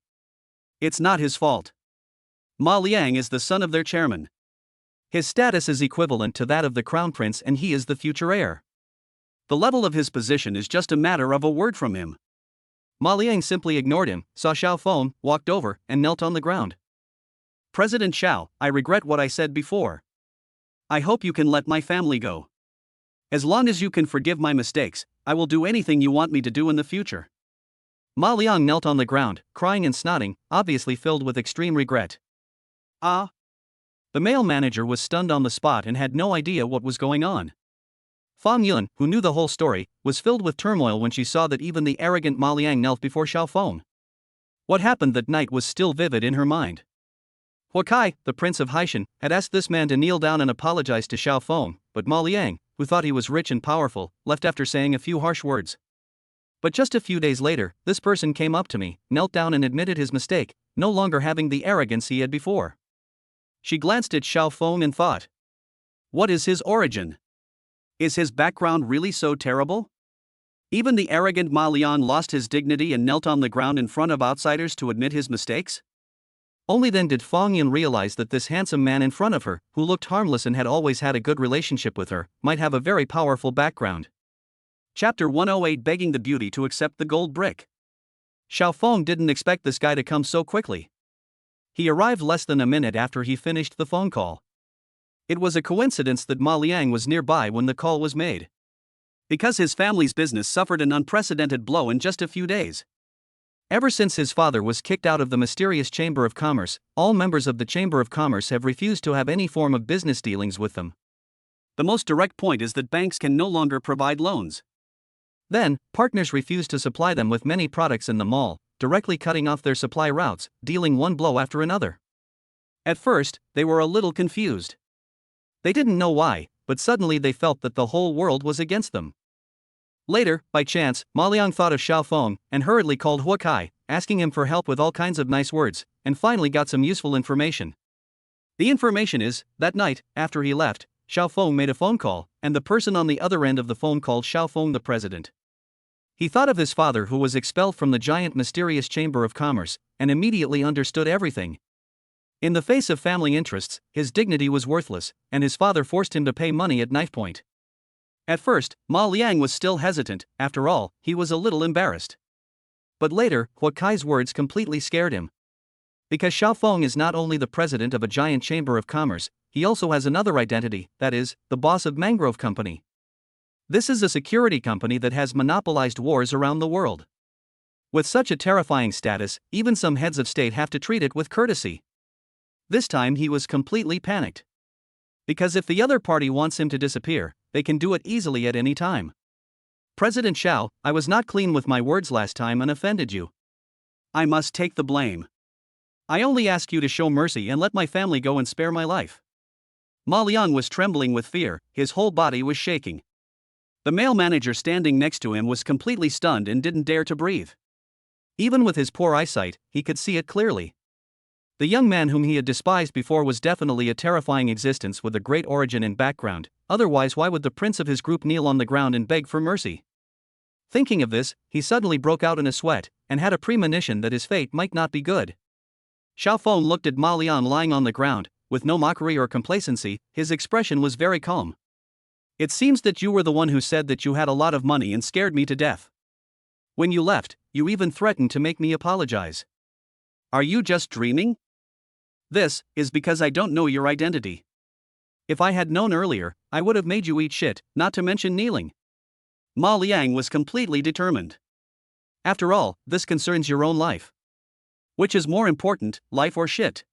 It's not his fault. Ma Liang is the son of their chairman. His status is equivalent to that of the crown prince and he is the future heir. The level of his position is just a matter of a word from him. Ma Liang simply ignored him, saw Xiao Feng, walked over, and knelt on the ground. President Xiao, I regret what I said before. I hope you can let my family go. As long as you can forgive my mistakes, I will do anything you want me to do in the future. Ma Liang knelt on the ground, crying and snotting, obviously filled with extreme regret. Ah! The male manager was stunned on the spot and had no idea what was going on. Fang Yun, who knew the whole story, was filled with turmoil when she saw that even the arrogant Ma Liang knelt before Xiao Feng. What happened that night was still vivid in her mind. Huakai, the prince of Haishan, had asked this man to kneel down and apologize to Xiao Feng, but Ma Liang, who thought he was rich and powerful, left after saying a few harsh words. But just a few days later, this person came up to me, knelt down and admitted his mistake, no longer having the arrogance he had before. She glanced at Xiao Feng and thought, what is his origin? Is his background really so terrible? Even the arrogant Ma Liang lost his dignity and knelt on the ground in front of outsiders to admit his mistakes? Only then did Fang Yun realize that this handsome man in front of her, who looked harmless and had always had a good relationship with her, might have a very powerful background. Chapter 108, Begging the Beauty to Accept the Gold Brick. Xiao Feng didn't expect this guy to come so quickly. He arrived less than a minute after he finished the phone call. It was a coincidence that Ma Liang was nearby when the call was made. Because his family's business suffered an unprecedented blow in just a few days. Ever since his father was kicked out of the mysterious Chamber of Commerce, all members of the Chamber of Commerce have refused to have any form of business dealings with them. The most direct point is that banks can no longer provide loans. Then, partners refused to supply them with many products in the mall, directly cutting off their supply routes, dealing one blow after another. At first, they were a little confused. They didn't know why, but suddenly they felt that the whole world was against them. Later, by chance, Ma Liang thought of Xiao Feng and hurriedly called Huakai, asking him for help with all kinds of nice words, and finally got some useful information. The information is, that night, after he left, Xiao Feng made a phone call, and the person on the other end of the phone called Xiao Feng the president. He thought of his father who was expelled from the giant mysterious Chamber of Commerce, and immediately understood everything. In the face of family interests, his dignity was worthless, and his father forced him to pay money at knife point. At first, Ma Liang was still hesitant, after all, he was a little embarrassed. But later, Huakai's words completely scared him. Because Xiao Feng is not only the president of a giant chamber of commerce, he also has another identity, that is, the boss of Mangrove Company. This is a security company that has monopolized wars around the world. With such a terrifying status, even some heads of state have to treat it with courtesy. This time he was completely panicked. Because if the other party wants him to disappear, they can do it easily at any time. President Xiao, I was not clean with my words last time and offended you. I must take the blame. I only ask you to show mercy and let my family go and spare my life. Ma Liang was trembling with fear, his whole body was shaking. The male manager standing next to him was completely stunned and didn't dare to breathe. Even with his poor eyesight, he could see it clearly. The young man whom he had despised before was definitely a terrifying existence with a great origin and background, otherwise why would the prince of his group kneel on the ground and beg for mercy? Thinking of this, he suddenly broke out in a sweat, and had a premonition that his fate might not be good. Xiao Feng looked at Ma Liang lying on the ground, with no mockery or complacency, his expression was very calm. It seems that you were the one who said that you had a lot of money and scared me to death. When you left, you even threatened to make me apologize. Are you just dreaming? This is because I don't know your identity. If I had known earlier, I would have made you eat shit, not to mention kneeling. Ma Liang was completely determined. After all, this concerns your own life. Which is more important, life or shit?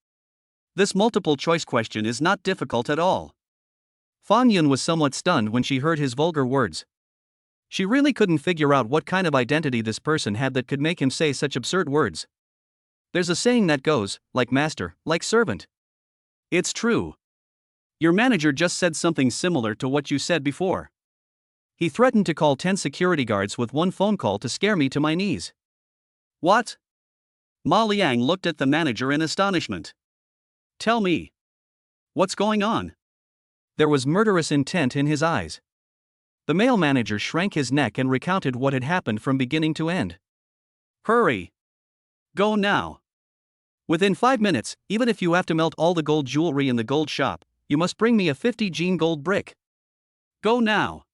This multiple choice question is not difficult at all. Fang Yun was somewhat stunned when she heard his vulgar words. She really couldn't figure out what kind of identity this person had that could make him say such absurd words. There's a saying that goes, like master, like servant. It's true. Your manager just said something similar to what you said before. He threatened to call 10 security guards with one phone call to scare me to my knees. What? Ma Liang looked at the manager in astonishment. Tell me. What's going on? There was murderous intent in his eyes. The male manager shrank his neck and recounted what had happened from beginning to end. Hurry. Go now. Within 5 minutes, even if you have to melt all the gold jewelry in the gold shop, you must bring me a 50 gene gold brick. Go now.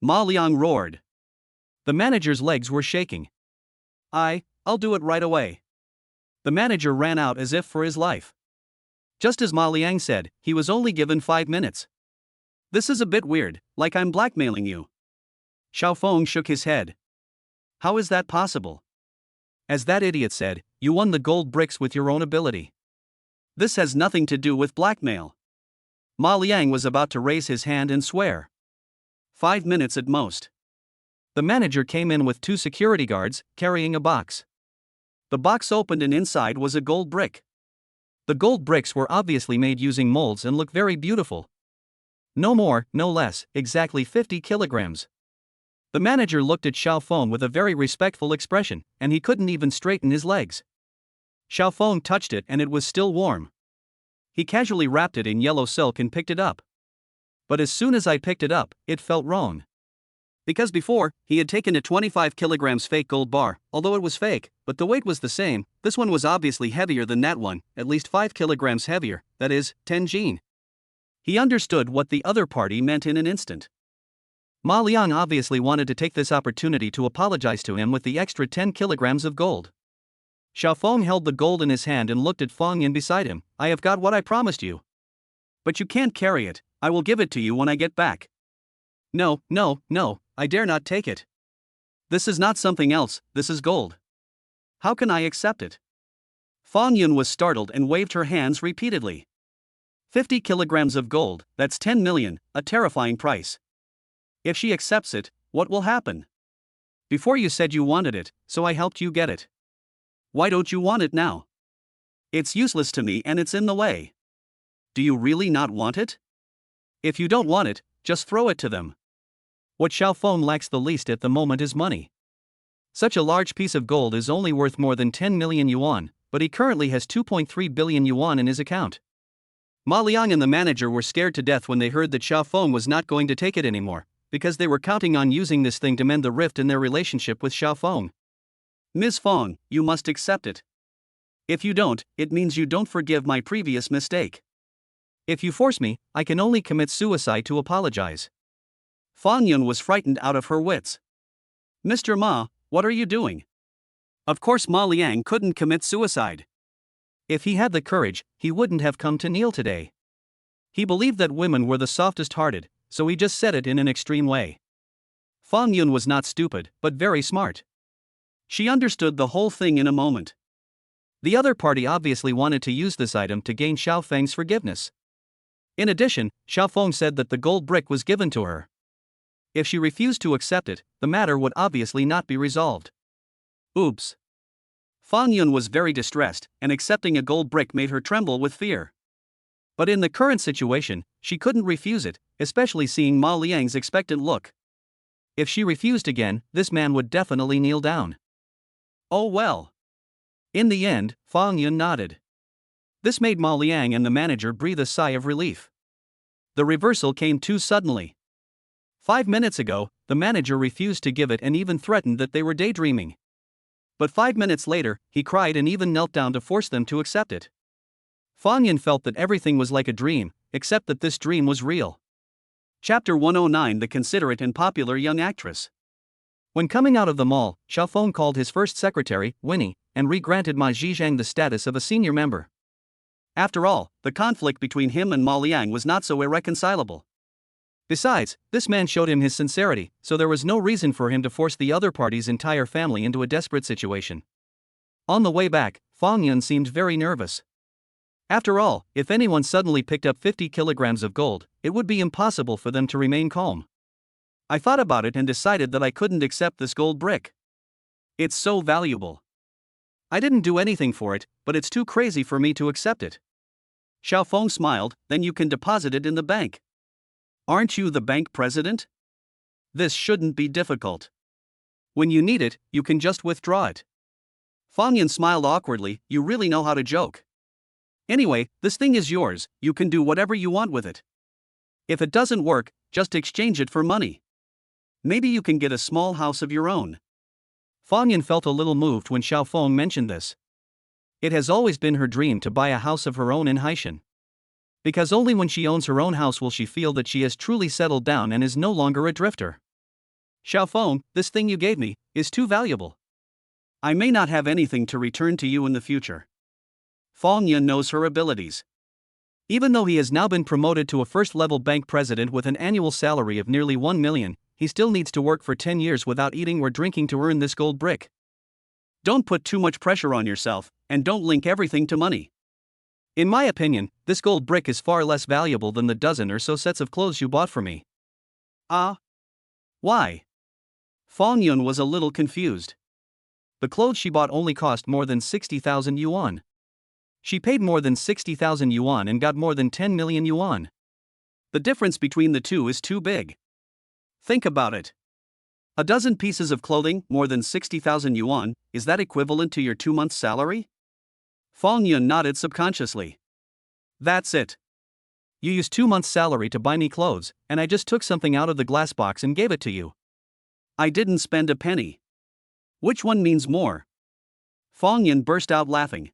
Ma Liang roared. The manager's legs were shaking. I'll do it right away. The manager ran out as if for his life. Just as Ma Liang said, he was only given 5 minutes. This is a bit weird, like I'm blackmailing you. Xiao Feng shook his head. How is that possible? As that idiot said, you won the gold bricks with your own ability. This has nothing to do with blackmail. Ma Liang was about to raise his hand and swear. 5 minutes at most. The manager came in with 2 security guards, carrying a box. The box opened and inside was a gold brick. The gold bricks were obviously made using molds and look very beautiful. No more, no less, exactly 50 kilograms. The manager looked at Xiao Feng with a very respectful expression, and he couldn't even straighten his legs. Xiao Feng touched it and it was still warm. He casually wrapped it in yellow silk and picked it up. But as soon as I picked it up, it felt wrong. Because before, he had taken a 25 kilograms fake gold bar, although it was fake, but the weight was the same. This one was obviously heavier than that one, at least 5 kilograms heavier, that is, 10 gene. He understood what the other party meant in an instant. Ma Liang obviously wanted to take this opportunity to apologize to him with the extra 10 kilograms of gold. Xiao Feng held the gold in his hand and looked at Feng Yin beside him. I have got what I promised you. But you can't carry it, I will give it to you when I get back. No, I dare not take it. This is not something else, this is gold. How can I accept it? Feng Yun was startled and waved her hands repeatedly. 50 kilograms of gold, that's 10 million, a terrifying price. If she accepts it, what will happen? Before you said you wanted it, so I helped you get it. Why don't you want it now? It's useless to me and it's in the way. Do you really not want it? If you don't want it, just throw it to them. What Xiao Feng lacks the least at the moment is money. Such a large piece of gold is only worth more than 10 million yuan, but he currently has 2.3 billion yuan in his account. Ma Liang and the manager were scared to death when they heard that Xiao Feng was not going to take it anymore, because they were counting on using this thing to mend the rift in their relationship with Xiao Feng. Ms. Feng, you must accept it. If you don't, it means you don't forgive my previous mistake. If you force me, I can only commit suicide to apologize. Feng Yun was frightened out of her wits. Mr. Ma, what are you doing? Of course Ma Liang couldn't commit suicide. If he had the courage, he wouldn't have come to kneel today. He believed that women were the softest hearted, so he just said it in an extreme way. Feng Yun was not stupid, but very smart. She understood the whole thing in a moment. The other party obviously wanted to use this item to gain Xiao Feng's forgiveness. In addition, Xiao Feng said that the gold brick was given to her. If she refused to accept it, the matter would obviously not be resolved. Oops. Feng Yun was very distressed, and accepting a gold brick made her tremble with fear. But in the current situation, she couldn't refuse it, especially seeing Ma Liang's expectant look. If she refused again, this man would definitely kneel down. Oh well. In the end, Feng Yun nodded. This made Ma Liang and the manager breathe a sigh of relief. The reversal came too suddenly. 5 minutes ago, the manager refused to give it and even threatened that they were daydreaming. But 5 minutes later, he cried and even knelt down to force them to accept it. Feng Yin felt that everything was like a dream, except that this dream was real. Chapter 109: The Considerate and Popular Young Actress. When coming out of the mall, Xiao Feng called his first secretary, Winnie, and re-granted Ma Zizhang the status of a senior member. After all, the conflict between him and Ma Liang was not so irreconcilable. Besides, this man showed him his sincerity, so there was no reason for him to force the other party's entire family into a desperate situation. On the way back, Feng Yun seemed very nervous. After all, if anyone suddenly picked up 50 kilograms of gold, it would be impossible for them to remain calm. I thought about it and decided that I couldn't accept this gold brick. It's so valuable. I didn't do anything for it, but it's too crazy for me to accept it. Xiaofeng smiled. Then you can deposit it in the bank. Aren't you the bank president? This shouldn't be difficult. When you need it, you can just withdraw it. Fang Yan smiled awkwardly. You really know how to joke. Anyway, this thing is yours, you can do whatever you want with it. If it doesn't work, just exchange it for money. Maybe you can get a small house of your own. Fang Yan felt a little moved when Xiaofeng mentioned this. It has always been her dream to buy a house of her own in Haishan. Because only when she owns her own house will she feel that she has truly settled down and is no longer a drifter. Xiaofeng, this thing you gave me is too valuable. I may not have anything to return to you in the future. Fang Yan knows her abilities. Even though he has now been promoted to a first-level bank president with an annual salary of nearly 1 million, he still needs to work for 10 years without eating or drinking to earn this gold brick. Don't put too much pressure on yourself, and don't link everything to money. In my opinion, this gold brick is far less valuable than the dozen or so sets of clothes you bought for me. Why? Fang Yun was a little confused. The clothes she bought only cost more than 60,000 yuan. She paid more than 60,000 yuan and got more than 10 million yuan. The difference between the two is too big. Think about it. A dozen pieces of clothing, more than 60,000 yuan, is that equivalent to your 2 months' salary? Fang Yun nodded subconsciously. That's it. You used 2 months' salary to buy me clothes, and I just took something out of the glass box and gave it to you. I didn't spend a penny. Which one means more? Fang Yun burst out laughing.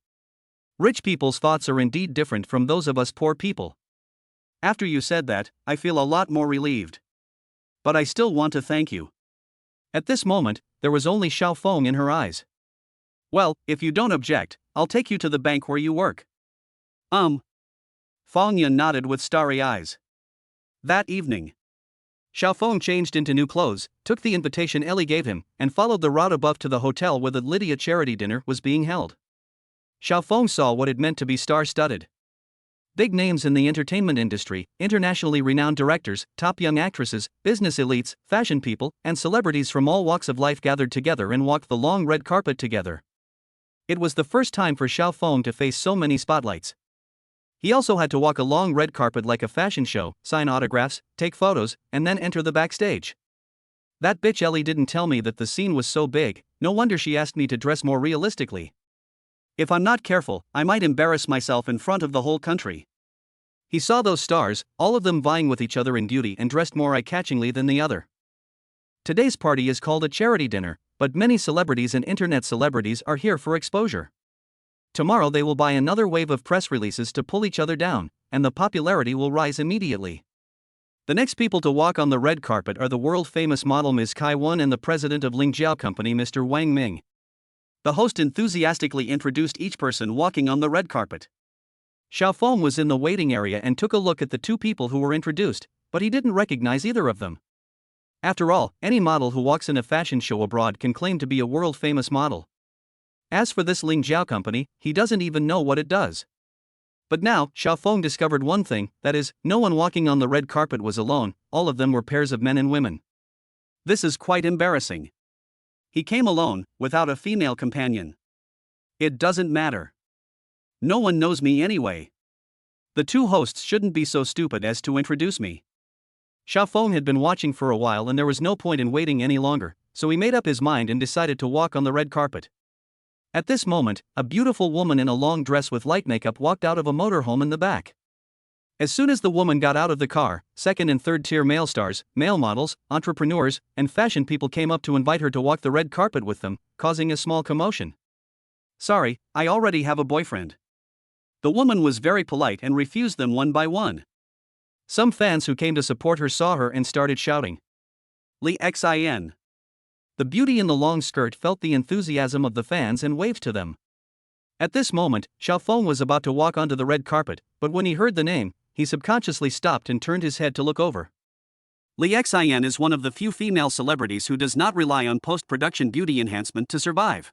Rich people's thoughts are indeed different from those of us poor people. After you said that, I feel a lot more relieved. But I still want to thank you. At this moment, there was only Xiaofeng in her eyes. Well, if you don't object, I'll take you to the bank where you work. Fang Yun nodded with starry eyes. That evening, Xiaofeng changed into new clothes, took the invitation Ellie gave him, and followed the route above to the hotel where the Lydia charity dinner was being held. Xiaofeng saw what it meant to be star-studded. Big names in the entertainment industry, internationally renowned directors, top young actresses, business elites, fashion people, and celebrities from all walks of life gathered together and walked the long red carpet together. It was the first time for Xiaofeng to face so many spotlights. He also had to walk a long red carpet like a fashion show, sign autographs, take photos, and then enter the backstage. That bitch Ellie didn't tell me that the scene was so big, no wonder she asked me to dress more realistically. If I'm not careful, I might embarrass myself in front of the whole country. He saw those stars, all of them vying with each other in beauty and dressed more eye-catchingly than the other. Today's party is called a charity dinner, but many celebrities and internet celebrities are here for exposure. Tomorrow they will buy another wave of press releases to pull each other down, and the popularity will rise immediately. The next people to walk on the red carpet are the world-famous model Ms. Kai Wen and the president of Lingjiao Company Mr. Wang Ming. The host enthusiastically introduced each person walking on the red carpet. Xiaofeng was in the waiting area and took a look at the two people who were introduced, but he didn't recognize either of them. After all, any model who walks in a fashion show abroad can claim to be a world-famous model. As for this Lingjiao Company, he doesn't even know what it does. But now, Xiaofeng discovered one thing, that is, no one walking on the red carpet was alone, all of them were pairs of men and women. This is quite embarrassing. He came alone, without a female companion. It doesn't matter. No one knows me anyway. The two hosts shouldn't be so stupid as to introduce me. Xiaofeng had been watching for a while and there was no point in waiting any longer, so he made up his mind and decided to walk on the red carpet. At this moment, a beautiful woman in a long dress with light makeup walked out of a motorhome in the back. As soon as the woman got out of the car, second and third tier male stars, male models, entrepreneurs, and fashion people came up to invite her to walk the red carpet with them, causing a small commotion. Sorry, I already have a boyfriend. The woman was very polite and refused them one by one. Some fans who came to support her saw her and started shouting. Li Xin. The beauty in the long skirt felt the enthusiasm of the fans and waved to them. At this moment, Xiaofeng was about to walk onto the red carpet, but when he heard the name, he subconsciously stopped and turned his head to look over. Li Xin is one of the few female celebrities who does not rely on post-production beauty enhancement to survive.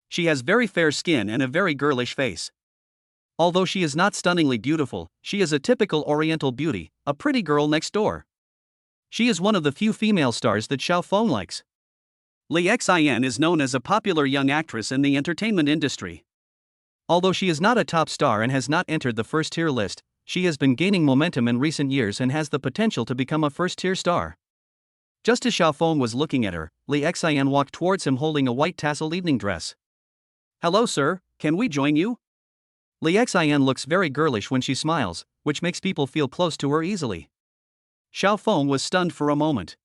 She has very fair skin and a very girlish face. Although she is not stunningly beautiful, she is a typical Oriental beauty, a pretty girl next door. She is one of the few female stars that Xiao Feng likes. Li Xin is known as a popular young actress in the entertainment industry. Although she is not a top star and has not entered the first-tier list, she has been gaining momentum in recent years and has the potential to become a first-tier star. Just as Xiao Feng was looking at her, Li Xin walked towards him holding a white tasseled evening dress. "Hello sir, can we join you?" Li Xin looks very girlish when she smiles, which makes people feel close to her easily. Xiao Feng was stunned for a moment.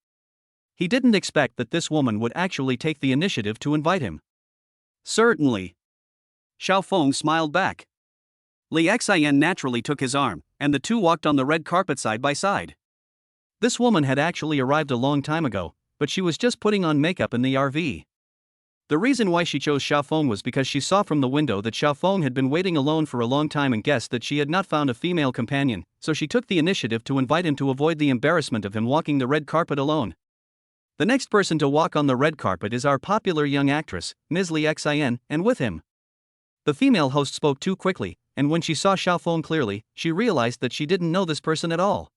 He didn't expect that this woman would actually take the initiative to invite him. "Certainly." Xiao Feng smiled back. Li Xin naturally took his arm, and the two walked on the red carpet side by side. This woman had actually arrived a long time ago, but she was just putting on makeup in the RV. The reason why she chose Xiao Feng was because she saw from the window that Xiao Feng had been waiting alone for a long time and guessed that she had not found a female companion, so she took the initiative to invite him to avoid the embarrassment of him walking the red carpet alone. The next person to walk on the red carpet is our popular young actress, Ms. Li Xin, and with him. The female host spoke too quickly, and when she saw Xiao Feng clearly, she realized that she didn't know this person at all.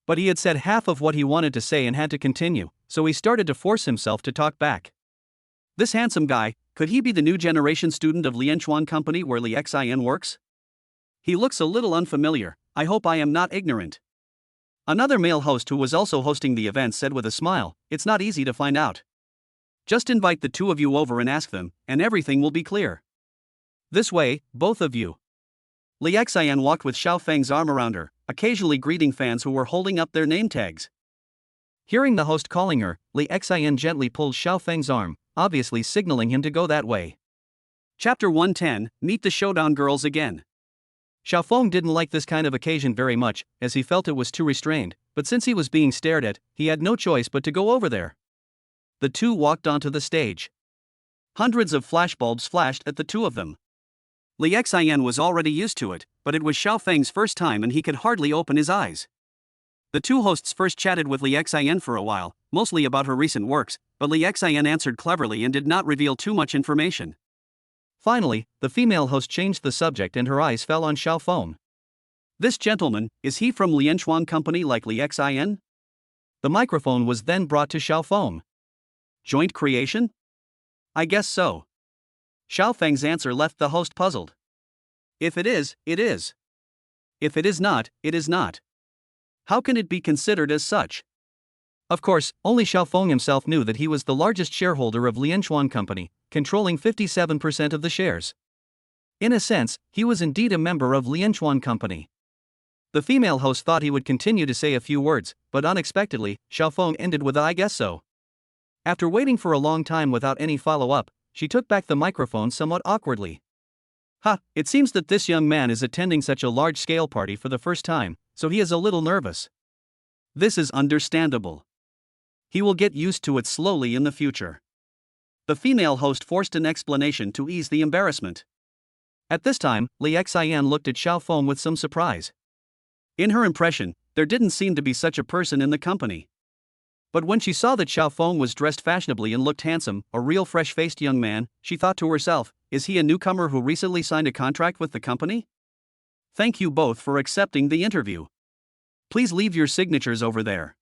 But he had said half of what he wanted to say and had to continue, so he started to force himself to talk back. "This handsome guy, could he be the new generation student of Lianchuan Company where Li Xin works? He looks a little unfamiliar, I hope I am not ignorant." Another male host who was also hosting the event said with a smile, "It's not easy to find out. Just invite the two of you over and ask them, and everything will be clear. This way, both of you." Li Xin walked with Xiao Feng's arm around her, occasionally greeting fans who were holding up their name tags. Hearing the host calling her, Li Xin gently pulled Xiao Feng's arm, obviously signaling him to go that way. Chapter 110, Meet the Showdown Girls Again. Xiao Feng didn't like this kind of occasion very much, as he felt it was too restrained, but since he was being stared at, he had no choice but to go over there. The two walked onto the stage. Hundreds of flashbulbs flashed at the two of them. Li Xin was already used to it, but it was Xiao Feng's first time and he could hardly open his eyes. The two hosts first chatted with Li Xin for a while, mostly about her recent works, but Li Xin answered cleverly and did not reveal too much information. Finally, the female host changed the subject and her eyes fell on Xiao Feng. "This gentleman, is he from Lianchuan Company like Li Xin?" The microphone was then brought to Xiao Feng. "Joint creation? I guess so." Xiao Feng's answer left the host puzzled. "If it is, it is. If it is not, it is not. How can it be considered as such?" Of course, only Xiao Feng himself knew that he was the largest shareholder of Lianchuan Company, controlling 57% of the shares. In a sense, he was indeed a member of Lianchuan Company. The female host thought he would continue to say a few words, but unexpectedly, Xiao Feng ended with "I guess so." After waiting for a long time without any follow-up, she took back the microphone somewhat awkwardly. It seems that this young man is attending such a large-scale party for the first time, so he is a little nervous. This is understandable. He will get used to it slowly in the future. The female host forced an explanation to ease the embarrassment. At this time, Li Xin looked at Xiao Feng with some surprise. In her impression, there didn't seem to be such a person in the company. But when she saw that Xiao Feng was dressed fashionably and looked handsome, a real fresh-faced young man, she thought to herself, is he a newcomer who recently signed a contract with the company? Thank you both for accepting the interview. Please leave your signatures over there.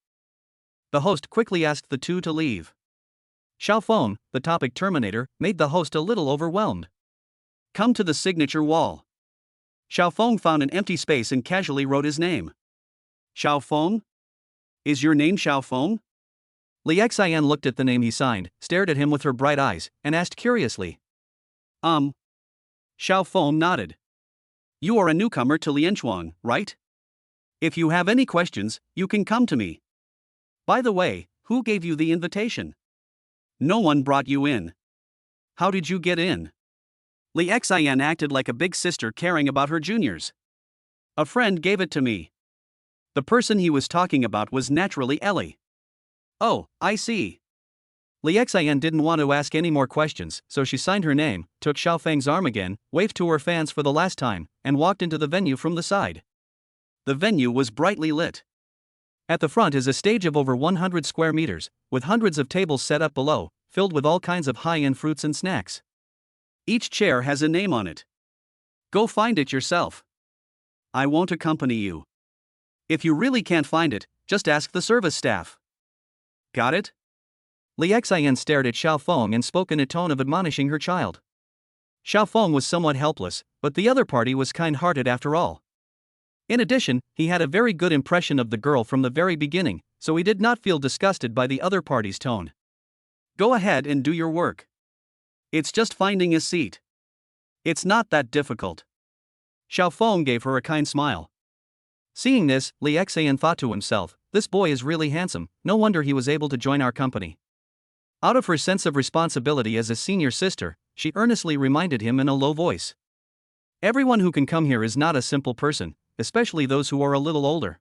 The host quickly asked the two to leave. Xiao Feng, the topic terminator, made the host a little overwhelmed. Come to the signature wall. Xiao Feng found an empty space and casually wrote his name. Xiao Feng? Is your name Xiao Feng? Li Xin looked at the name he signed, stared at him with her bright eyes, and asked curiously. Xiao Feng nodded. You are a newcomer to Lianchuan, right? If you have any questions, you can come to me. By the way, who gave you the invitation? No one brought you in. How did you get in? Li Xin acted like a big sister caring about her juniors. A friend gave it to me. The person he was talking about was naturally Ellie. Oh, I see. Li Xin didn't want to ask any more questions, so she signed her name, took Xiao Feng's arm again, waved to her fans for the last time, and walked into the venue from the side. The venue was brightly lit. At the front is a stage of over 100 square meters, with hundreds of tables set up below, filled with all kinds of high-end fruits and snacks. Each chair has a name on it. Go find it yourself. I won't accompany you. If you really can't find it, Just ask the service staff. Got it? Li Xian stared at Xiao Feng and spoke in a tone of admonishing her child. Xiao Feng was somewhat helpless, but the other party was kind-hearted after all. In addition, he had a very good impression of the girl from the very beginning, so he did not feel disgusted by the other party's tone. Go ahead and do your work. It's just finding a seat. It's not that difficult. Xiao Feng gave her a kind smile. Seeing this, Li Xian thought to himself, this boy is really handsome, no wonder he was able to join our company. Out of her sense of responsibility as a senior sister, she earnestly reminded him in a low voice. Everyone who can come here is not a simple person, especially those who are a little older.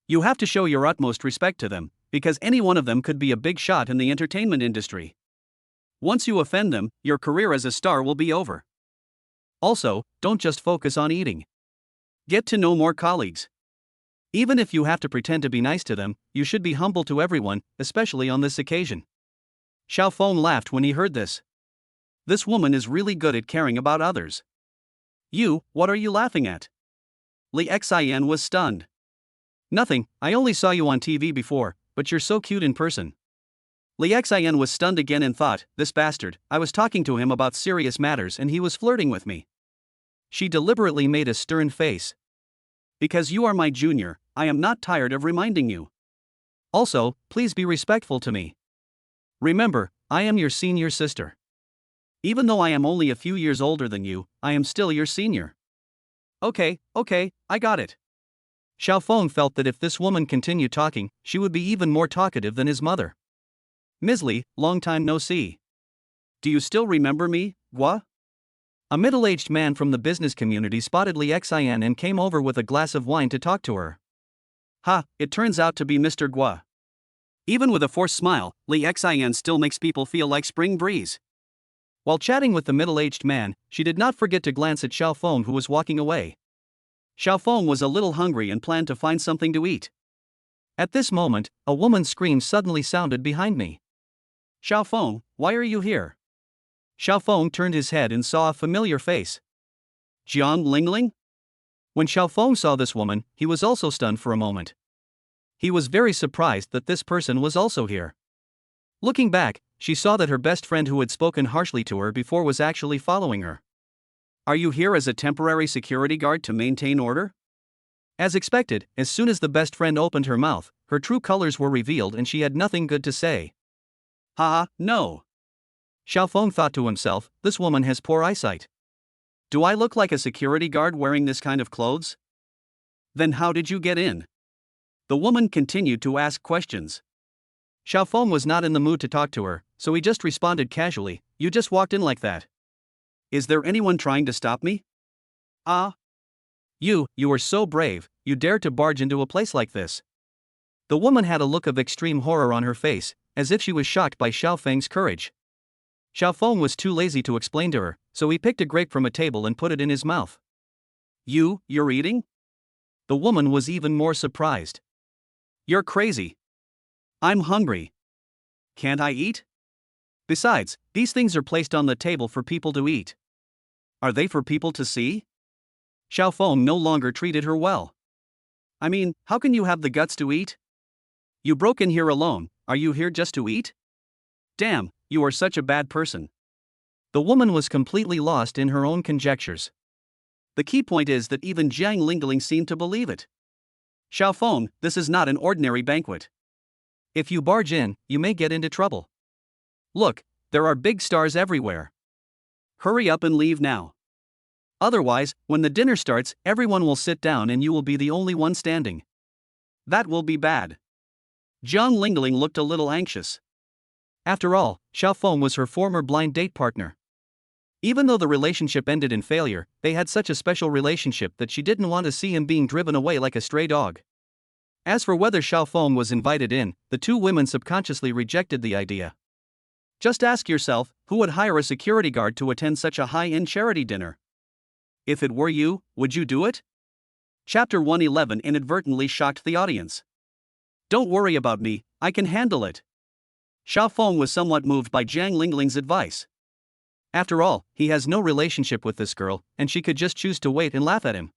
You have to show your utmost respect to them, because any one of them could be a big shot in the entertainment industry. Once you offend them, your career as a star will be over. Also, don't just focus on eating. Get to know more colleagues. Even if you have to pretend to be nice to them, you should be humble to everyone, especially on this occasion. Xiao Feng laughed when he heard this. This woman is really good at caring about others. You, what are you laughing at? Li Xian was stunned. Nothing, I only saw you on TV before, but you're so cute in person. Li Xian was stunned again and thought, this bastard, I was talking to him about serious matters and he was flirting with me. She deliberately made a stern face. Because you are my junior, I am not tired of reminding you. Also, please be respectful to me. Remember, I am your senior sister. Even though I am only a few years older than you, I am still your senior. Okay, I got it. Xiao Feng felt that if this woman continued talking, she would be even more talkative than his mother. Ms. Li, long time no see. Do you still remember me, Gua? A middle-aged man from the business community spotted Li Xian and came over with a glass of wine to talk to her. Ha, it turns out to be Mr. Gua. Even with a forced smile, Li Xian still makes people feel like spring breeze. While chatting with the middle-aged man, she did not forget to glance at Xiao Feng who was walking away. Xiao Feng was a little hungry and planned to find something to eat. At this moment, a woman's scream suddenly sounded behind me. Xiao Feng, why are you here? Xiao Feng turned his head and saw a familiar face. Jiang Lingling? When Xiao Feng saw this woman, he was also stunned for a moment. He was very surprised that this person was also here. Looking back, she saw that her best friend who had spoken harshly to her before was actually following her. Are you here as a temporary security guard to maintain order? As expected, as soon as the best friend opened her mouth, her true colors were revealed and she had nothing good to say. Haha, no. Xiao Feng thought to himself, this woman has poor eyesight. Do I look like a security guard wearing this kind of clothes? Then how did you get in? The woman continued to ask questions. Xiao Feng was not in the mood to talk to her, so he just responded casually, you just walked in like that. Is there anyone trying to stop me? You are so brave, you dared to barge into a place like this. The woman had a look of extreme horror on her face, as if she was shocked by Xiao Feng's courage. Xiao Feng was too lazy to explain to her, so he picked a grape from a table and put it in his mouth. You're eating? The woman was even more surprised. You're crazy. I'm hungry. Can't I eat? Besides, these things are placed on the table for people to eat. Are they for people to see? Xiao Feng no longer treated her well. I mean, how can you have the guts to eat? You broke in here alone, are you here just to eat? Damn, you are such a bad person. The woman was completely lost in her own conjectures. The key point is that even Jiang Lingling seemed to believe it. Xiao Feng, this is not an ordinary banquet. If you barge in, you may get into trouble. Look, there are big stars everywhere. Hurry up and leave now. Otherwise, when the dinner starts, everyone will sit down and you will be the only one standing. That will be bad. Jiang Lingling looked a little anxious. After all, Xiao Feng was her former blind date partner. Even though the relationship ended in failure, they had such a special relationship that she didn't want to see him being driven away like a stray dog. As for whether Xiao Feng was invited in, the two women subconsciously rejected the idea. Just ask yourself, who would hire a security guard to attend such a high-end charity dinner? If it were you, would you do it? Chapter 111 inadvertently shocked the audience. Don't worry about me, I can handle it. Xiao Feng was somewhat moved by Jiang Lingling's advice. After all, he has no relationship with this girl, and she could just choose to wait and laugh at him.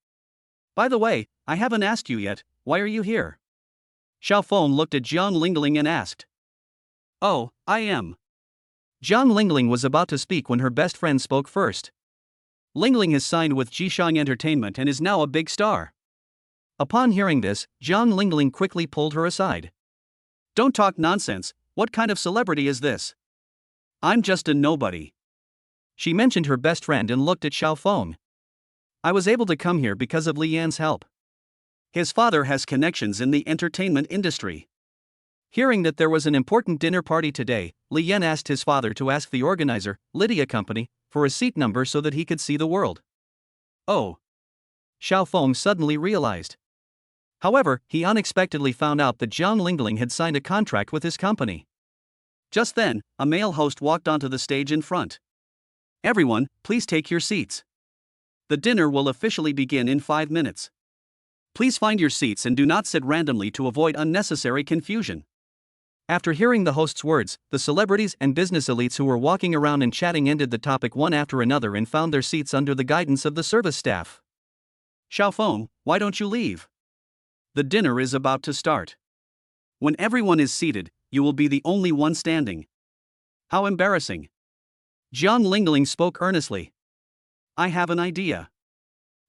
By the way, I haven't asked you yet, why are you here? Xiao Feng looked at Jiang Lingling and asked. Oh, I am. Jiang Lingling was about to speak when her best friend spoke first. Lingling has signed with Jishang Entertainment and is now a big star. Upon hearing this, Jiang Lingling quickly pulled her aside. Don't talk nonsense, what kind of celebrity is this? I'm just a nobody. She mentioned her best friend and looked at Xiao Feng. I was able to come here because of Li Yan's help. His father has connections in the entertainment industry. Hearing that there was an important dinner party today, Li Yan asked his father to ask the organizer, Lydia Company, for a seat number so that he could see the world. Oh. Xiao Feng suddenly realized. However, he unexpectedly found out that Jiang Lingling had signed a contract with his company. Just then, a male host walked onto the stage in front. Everyone, please take your seats. The dinner will officially begin in 5 minutes. Please find your seats and do not sit randomly to avoid unnecessary confusion. After hearing the host's words, the celebrities and business elites who were walking around and chatting ended the topic one after another and found their seats under the guidance of the service staff. Xiao Feng, why don't you leave? The dinner is about to start. When everyone is seated, you will be the only one standing. How embarrassing. Jiang Lingling spoke earnestly. I have an idea.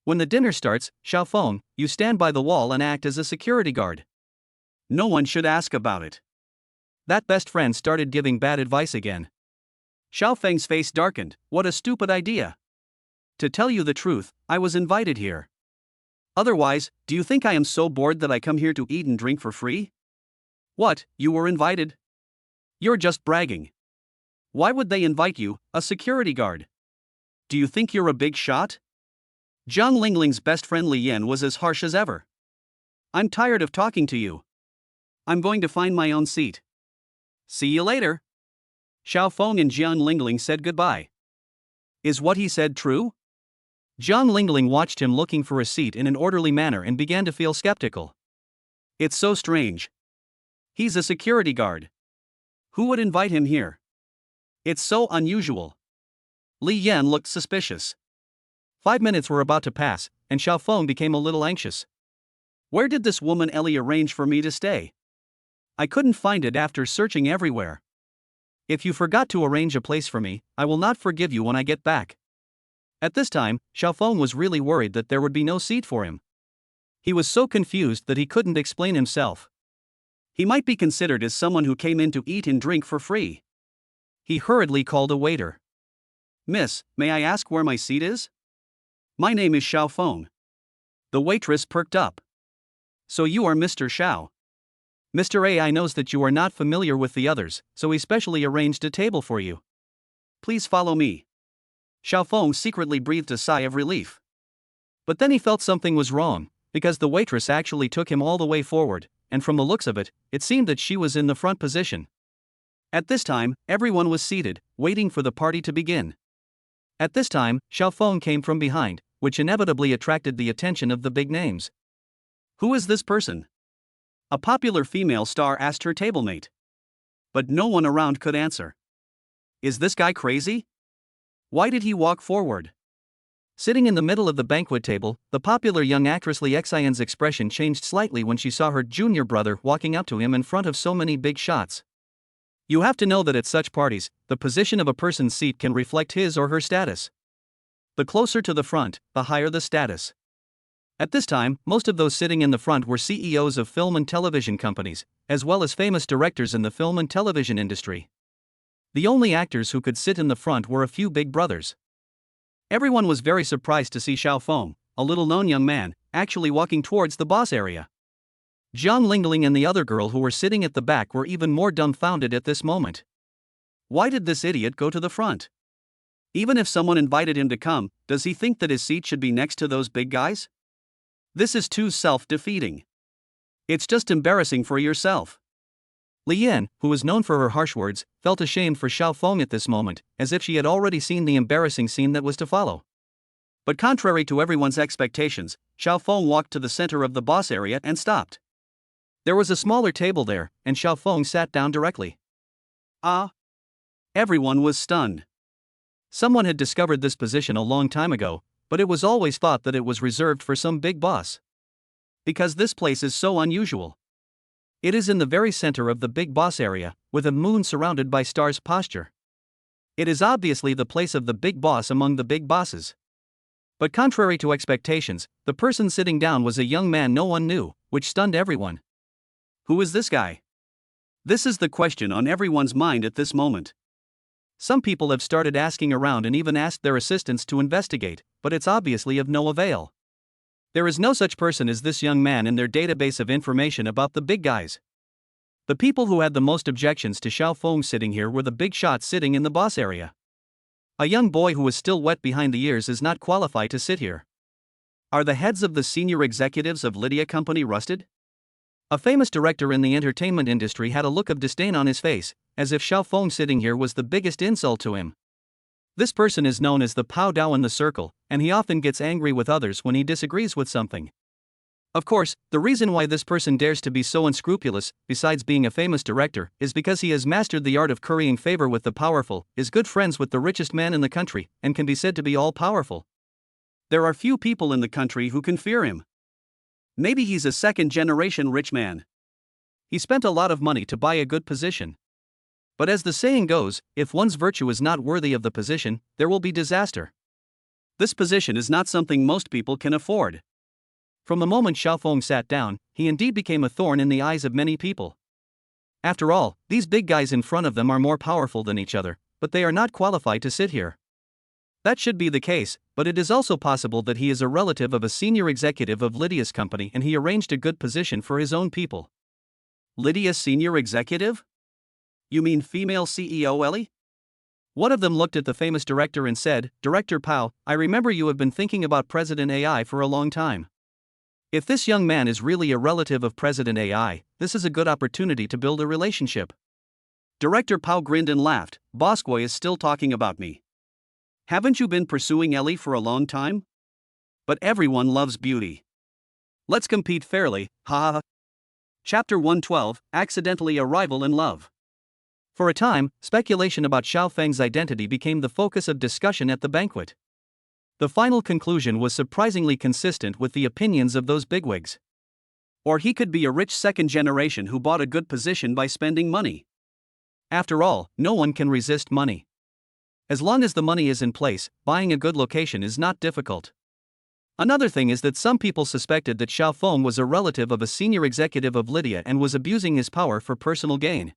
When the dinner starts, Xiao Feng, you stand by the wall and act as a security guard. No one should ask about it. That best friend started giving bad advice again. Xiao Feng's face darkened. What a stupid idea. To tell you the truth, I was invited here. Otherwise, do you think I am so bored that I come here to eat and drink for free? What, you were invited? You're just bragging. Why would they invite you, a security guard? Do you think you're a big shot? Jiang Lingling's best friend Li Yan was as harsh as ever. I'm tired of talking to you. I'm going to find my own seat. See you later. Xiao Feng and Jiang Lingling said goodbye. Is what he said true? Jiang Lingling watched him looking for a seat in an orderly manner and began to feel skeptical. It's so strange. He's a security guard. Who would invite him here? It's so unusual. Li Yan looked suspicious. 5 minutes were about to pass, and Xiao Feng became a little anxious. Where did this woman Ellie arrange for me to stay? I couldn't find it after searching everywhere. If you forgot to arrange a place for me, I will not forgive you when I get back. At this time, Xiao Feng was really worried that there would be no seat for him. He was so confused that he couldn't explain himself. He might be considered as someone who came in to eat and drink for free. He hurriedly called a waiter. Miss, may I ask where my seat is? My name is Xiao Feng. The waitress perked up. So you are Mr. Xiao. Mr. AI knows that you are not familiar with the others, so he specially arranged a table for you. Please follow me. Xiao Feng secretly breathed a sigh of relief. But then he felt something was wrong, because the waitress actually took him all the way forward, and from the looks of it, it seemed that she was in the front position. At this time, everyone was seated, waiting for the party to begin. At this time, Xiao Feng came from behind, which inevitably attracted the attention of the big names. Who is this person? A popular female star asked her tablemate. But no one around could answer. Is this guy crazy? Why did he walk forward? Sitting in the middle of the banquet table, the popular young actress Li Xian's expression changed slightly when she saw her junior brother walking up to him in front of so many big shots. You have to know that at such parties, the position of a person's seat can reflect his or her status. The closer to the front, the higher the status. At this time, most of those sitting in the front were CEOs of film and television companies, as well as famous directors in the film and television industry. The only actors who could sit in the front were a few big brothers. Everyone was very surprised to see Xiao Feng, a little-known young man, actually walking towards the boss area. Jiang Lingling and the other girl who were sitting at the back were even more dumbfounded at this moment. Why did this idiot go to the front? Even if someone invited him to come, does he think that his seat should be next to those big guys? This is too self-defeating. It's just embarrassing for yourself. Li Yan, who was known for her harsh words, felt ashamed for Xiao Feng at this moment, as if she had already seen the embarrassing scene that was to follow. But contrary to everyone's expectations, Xiao Feng walked to the center of the boss area and stopped. There was a smaller table there, and Xiao Feng sat down directly. Ah! Everyone was stunned. Someone had discovered this position a long time ago, but it was always thought that it was reserved for some big boss. Because this place is so unusual. It is in the very center of the big boss area, with a moon surrounded by stars posture. It is obviously the place of the big boss among the big bosses. But contrary to expectations, the person sitting down was a young man no one knew, which stunned everyone. Who is this guy? This is the question on everyone's mind at this moment. Some people have started asking around and even asked their assistants to investigate, but it's obviously of no avail. There is no such person as this young man in their database of information about the big guys. The people who had the most objections to Xiao Feng sitting here were the big shots sitting in the boss area. A young boy who is still wet behind the ears is not qualified to sit here. Are the heads of the senior executives of Lydia Company rusted? A famous director in the entertainment industry had a look of disdain on his face, as if Xiao Feng sitting here was the biggest insult to him. This person is known as the Pao Dao in the circle, and he often gets angry with others when he disagrees with something. Of course, the reason why this person dares to be so unscrupulous, besides being a famous director, is because he has mastered the art of currying favor with the powerful, is good friends with the richest man in the country, and can be said to be all-powerful. There are few people in the country who can fear him. Maybe he's a second-generation rich man. He spent a lot of money to buy a good position. But as the saying goes, if one's virtue is not worthy of the position, there will be disaster. This position is not something most people can afford. From the moment Xiao Feng sat down, he indeed became a thorn in the eyes of many people. After all, these big guys in front of them are more powerful than each other, but they are not qualified to sit here. That should be the case, but it is also possible that he is a relative of a senior executive of Lydia's company and he arranged a good position for his own people. Lydia's senior executive? You mean female CEO Ellie? One of them looked at the famous director and said, "Director Pao, I remember you have been thinking about President AI for a long time. If this young man is really a relative of President AI, this is a good opportunity to build a relationship." Director Pao grinned and laughed. "Boscoy is still talking about me. Haven't you been pursuing Ellie for a long time? But everyone loves beauty. Let's compete fairly, ha ha." Chapter 112, Accidentally a Rival in Love. For a time, speculation about Xiao Feng's identity became the focus of discussion at the banquet. The final conclusion was surprisingly consistent with the opinions of those bigwigs. Or he could be a rich second generation who bought a good position by spending money. After all, no one can resist money. As long as the money is in place, buying a good location is not difficult. Another thing is that some people suspected that Xiao Feng was a relative of a senior executive of Lydia and was abusing his power for personal gain.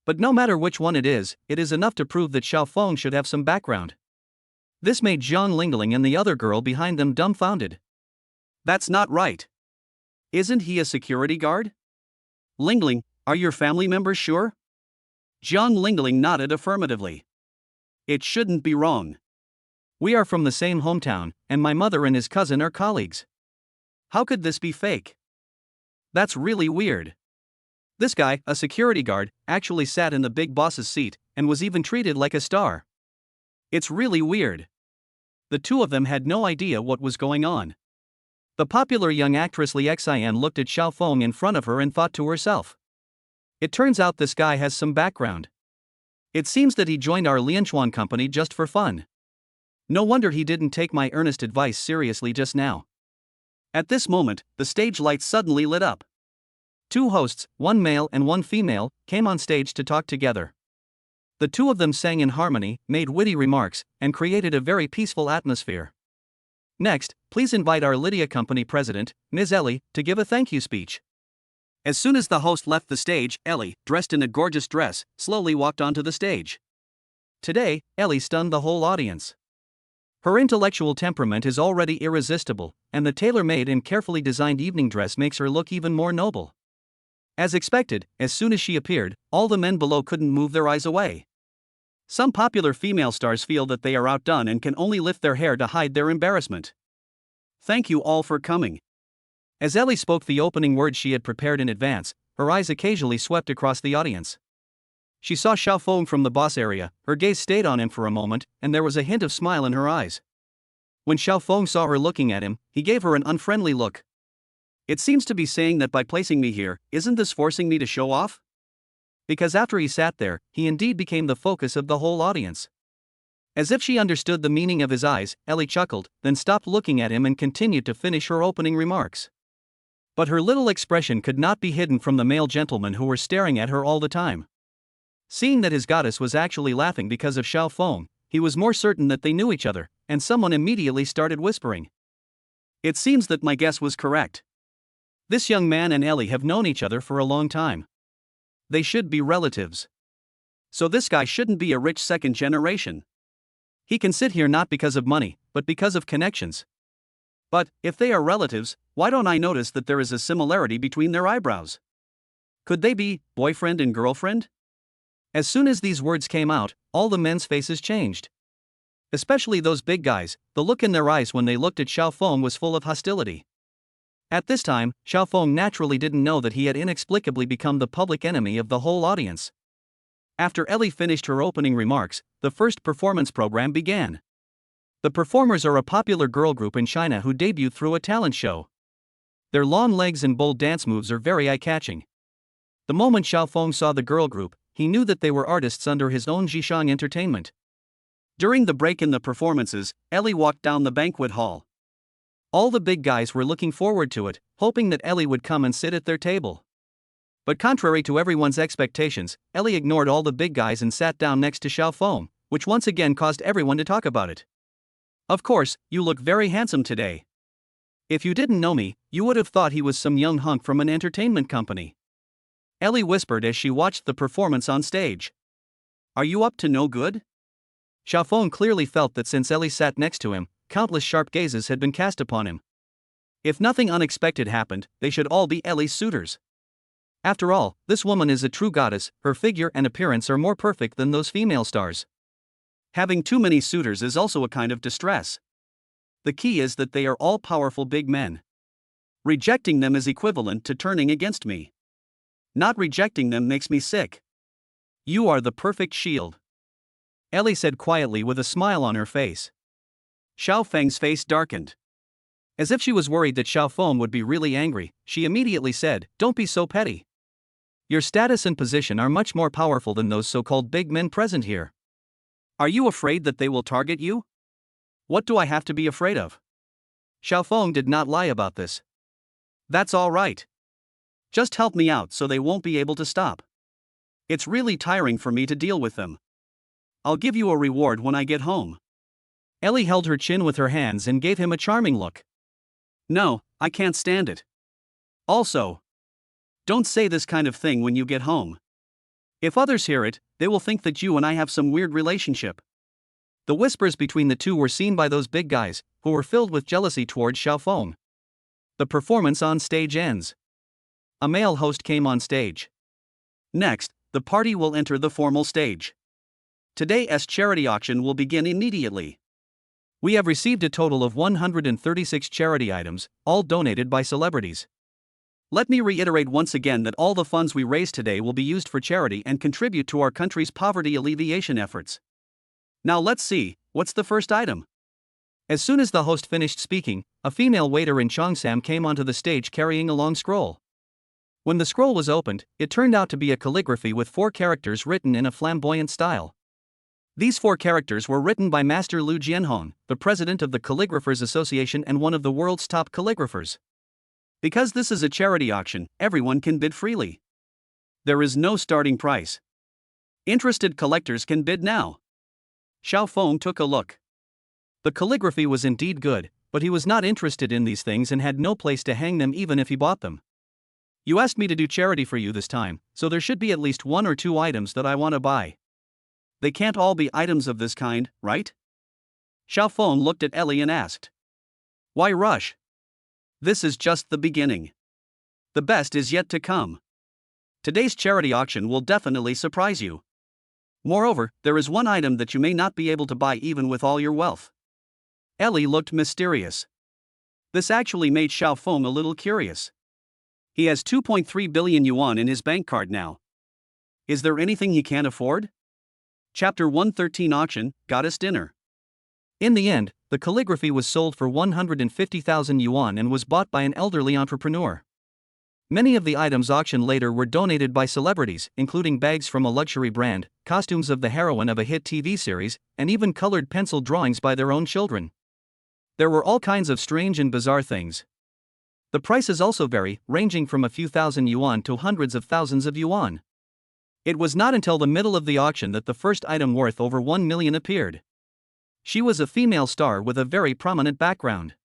But no matter which one it is enough to prove that Xiao Feng should have some background. This made Zhang Lingling and the other girl behind them dumbfounded. That's not right. Isn't he a security guard? Lingling, are your family members sure? Zhang Lingling nodded affirmatively. It shouldn't be wrong. We are from the same hometown, and my mother and his cousin are colleagues. How could this be fake? That's really weird. This guy, a security guard, actually sat in the big boss's seat, and was even treated like a star. It's really weird. The two of them had no idea what was going on. The popular young actress Li Xian looked at Xiao Feng in front of her and thought to herself. It turns out this guy has some background. It seems that he joined our Lianchuan company just for fun. No wonder he didn't take my earnest advice seriously just now. At this moment, the stage lights suddenly lit up. Two hosts, one male and one female, came on stage to talk together. The two of them sang in harmony, made witty remarks, and created a very peaceful atmosphere. Next, please invite our Lydia Company president, Ms. Ellie, to give a thank you speech. As soon as the host left the stage, Ellie, dressed in a gorgeous dress, slowly walked onto the stage. Today, Ellie stunned the whole audience. Her intellectual temperament is already irresistible, and the tailor-made and carefully designed evening dress makes her look even more noble. As expected, as soon as she appeared, all the men below couldn't move their eyes away. Some popular female stars feel that they are outdone and can only lift their hair to hide their embarrassment. Thank you all for coming. As Ellie spoke the opening words she had prepared in advance, her eyes occasionally swept across the audience. She saw Xiao Feng from the boss area, her gaze stayed on him for a moment, and there was a hint of smile in her eyes. When Xiao Feng saw her looking at him, he gave her an unfriendly look. It seems to be saying that by placing me here, isn't this forcing me to show off? Because after he sat there, he indeed became the focus of the whole audience. As if she understood the meaning of his eyes, Ellie chuckled, then stopped looking at him and continued to finish her opening remarks. But her little expression could not be hidden from the male gentlemen who were staring at her all the time. Seeing that his goddess was actually laughing because of Xiao Feng, he was more certain that they knew each other, and someone immediately started whispering. It seems that my guess was correct. This young man and Ellie have known each other for a long time. They should be relatives. So this guy shouldn't be a rich second generation. He can sit here not because of money, but because of connections. But, if they are relatives, why don't I notice that there is a similarity between their eyebrows? Could they be boyfriend and girlfriend? As soon as these words came out, all the men's faces changed. Especially those big guys, the look in their eyes when they looked at Xiao Feng was full of hostility. At this time, Xiao Feng naturally didn't know that he had inexplicably become the public enemy of the whole audience. After Ellie finished her opening remarks, the first performance program began. The performers are a popular girl group in China who debuted through a talent show. Their long legs and bold dance moves are very eye-catching. The moment Xiao Feng saw the girl group, he knew that they were artists under his own Jishang Entertainment. During the break in the performances, Ellie walked down the banquet hall. All the big guys were looking forward to it, hoping that Ellie would come and sit at their table. But contrary to everyone's expectations, Ellie ignored all the big guys and sat down next to Xiao Feng, which once again caused everyone to talk about it. Of course, you look very handsome today. If you didn't know me, you would have thought he was some young hunk from an entertainment company. Ellie whispered as she watched the performance on stage. Are you up to no good? Xiao Feng clearly felt that since Ellie sat next to him, countless sharp gazes had been cast upon him. If nothing unexpected happened, they should all be Ellie's suitors. After all, this woman is a true goddess, her figure and appearance are more perfect than those female stars. Having too many suitors is also a kind of distress. The key is that they are all powerful big men. Rejecting them is equivalent to turning against me. Not rejecting them makes me sick. You are the perfect shield. Ellie said quietly with a smile on her face. Xiao Feng's face darkened. As if she was worried that Xiao Feng would be really angry, she immediately said, "Don't be so petty. Your status and position are much more powerful than those so-called big men present here. Are you afraid that they will target you? What do I have to be afraid of?" Xiao Feng did not lie about this. That's all right. Just help me out so they won't be able to stop. It's really tiring for me to deal with them. I'll give you a reward when I get home. Ellie held her chin with her hands and gave him a charming look. No, I can't stand it. Also, don't say this kind of thing when you get home. If others hear it, they will think that you and I have some weird relationship. The whispers between the two were seen by those big guys, who were filled with jealousy towards Xiao Feng. The performance on stage ends. A male host came on stage. Next, the party will enter the formal stage. Today's charity auction will begin immediately. We have received a total of 136 charity items, all donated by celebrities. Let me reiterate once again that all the funds we raise today will be used for charity and contribute to our country's poverty alleviation efforts. Now let's see, what's the first item? As soon as the host finished speaking, a female waiter in Cheongsam came onto the stage carrying a long scroll. When the scroll was opened, it turned out to be a calligraphy with 4 characters written in a flamboyant style. These 4 characters were written by Master Liu Jianhong, the president of the Calligraphers Association and one of the world's top calligraphers. Because this is a charity auction, everyone can bid freely. There is no starting price. Interested collectors can bid now. Xiao Feng took a look. The calligraphy was indeed good, but he was not interested in these things and had no place to hang them even if he bought them. You asked me to do charity for you this time, so there should be at least 1 or 2 items that I want to buy. They can't all be items of this kind, right? Xiao Feng looked at Ellie and asked. Why rush? This is just the beginning. The best is yet to come. Today's charity auction will definitely surprise you. Moreover, there is one item that you may not be able to buy even with all your wealth. Ellie looked mysterious. This actually made Xiao Feng a little curious. He has 2.3 billion yuan in his bank card now. Is there anything he can't afford? Chapter 113 Auction, Goddess Dinner. In the end, the calligraphy was sold for 150,000 yuan and was bought by an elderly entrepreneur. Many of the items auctioned later were donated by celebrities, including bags from a luxury brand, costumes of the heroine of a hit TV series, and even colored pencil drawings by their own children. There were all kinds of strange and bizarre things. The prices also vary, ranging from a few thousand yuan to hundreds of thousands of yuan. It was not until the middle of the auction that the first item worth over 1 million appeared. She was a female star with a very prominent background.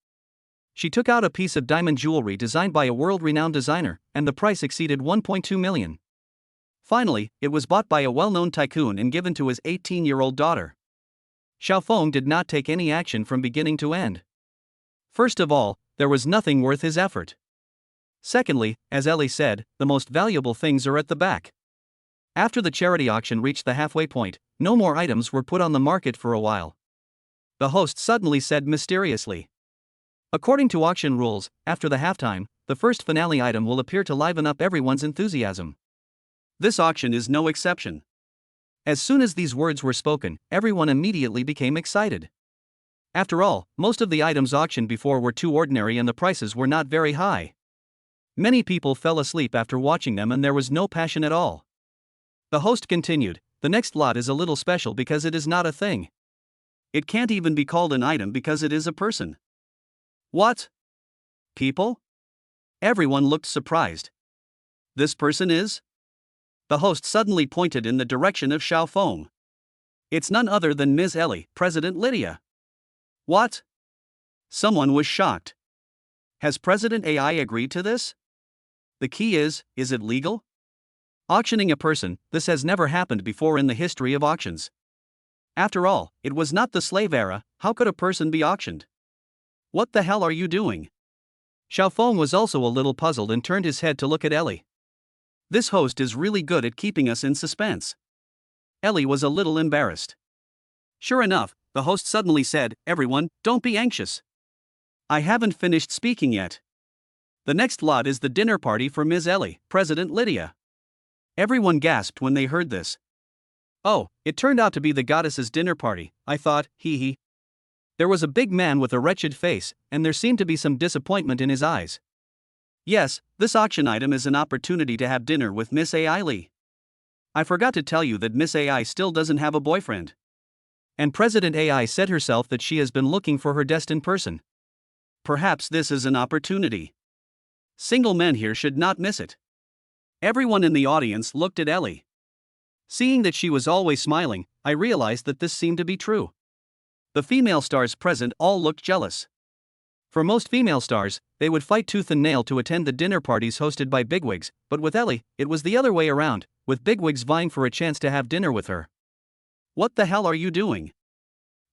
She took out a piece of diamond jewelry designed by a world-renowned designer, and the price exceeded 1.2 million. Finally, it was bought by a well-known tycoon and given to his 18-year-old daughter. Xiaofeng did not take any action from beginning to end. First of all, there was nothing worth his effort. Secondly, as Ellie said, the most valuable things are at the back. After the charity auction reached the halfway point, no more items were put on the market for a while. The host suddenly said mysteriously, "According to auction rules, after the halftime, the first finale item will appear to liven up everyone's enthusiasm. This auction is no exception." As soon as these words were spoken, everyone immediately became excited. After all, most of the items auctioned before were too ordinary and the prices were not very high. Many people fell asleep after watching them and there was no passion at all. The host continued, "The next lot is a little special because it is not a thing. It can't even be called an item because it is a person." "What? People?" Everyone looked surprised. "This person is?" The host suddenly pointed in the direction of Xiaofeng. "It's none other than Ms. Ellie, President Lydia." "What?" Someone was shocked. "Has President AI agreed to this? The key is it legal? Auctioning a person, this has never happened before in the history of auctions. After all, it was not the slave era, how could a person be auctioned? What the hell are you doing?" Xiaofeng was also a little puzzled and turned his head to look at Ellie. This host is really good at keeping us in suspense. Ellie was a little embarrassed. Sure enough, the host suddenly said, "Everyone, don't be anxious. I haven't finished speaking yet. The next lot is the dinner party for Ms. Ellie, President Lydia." Everyone gasped when they heard this. "Oh, it turned out to be the goddess's dinner party," I thought, hee. There was a big man with a wretched face, and there seemed to be some disappointment in his eyes. "Yes, this auction item is an opportunity to have dinner with Miss AI Lee. I forgot to tell you that Miss AI still doesn't have a boyfriend. And President AI said herself that she has been looking for her destined person. Perhaps this is an opportunity. Single men here should not miss it." Everyone in the audience looked at Ellie. Seeing that she was always smiling, I realized that this seemed to be true. The female stars present all looked jealous. For most female stars, they would fight tooth and nail to attend the dinner parties hosted by bigwigs, but with Ellie, it was the other way around, with bigwigs vying for a chance to have dinner with her. What the hell are you doing?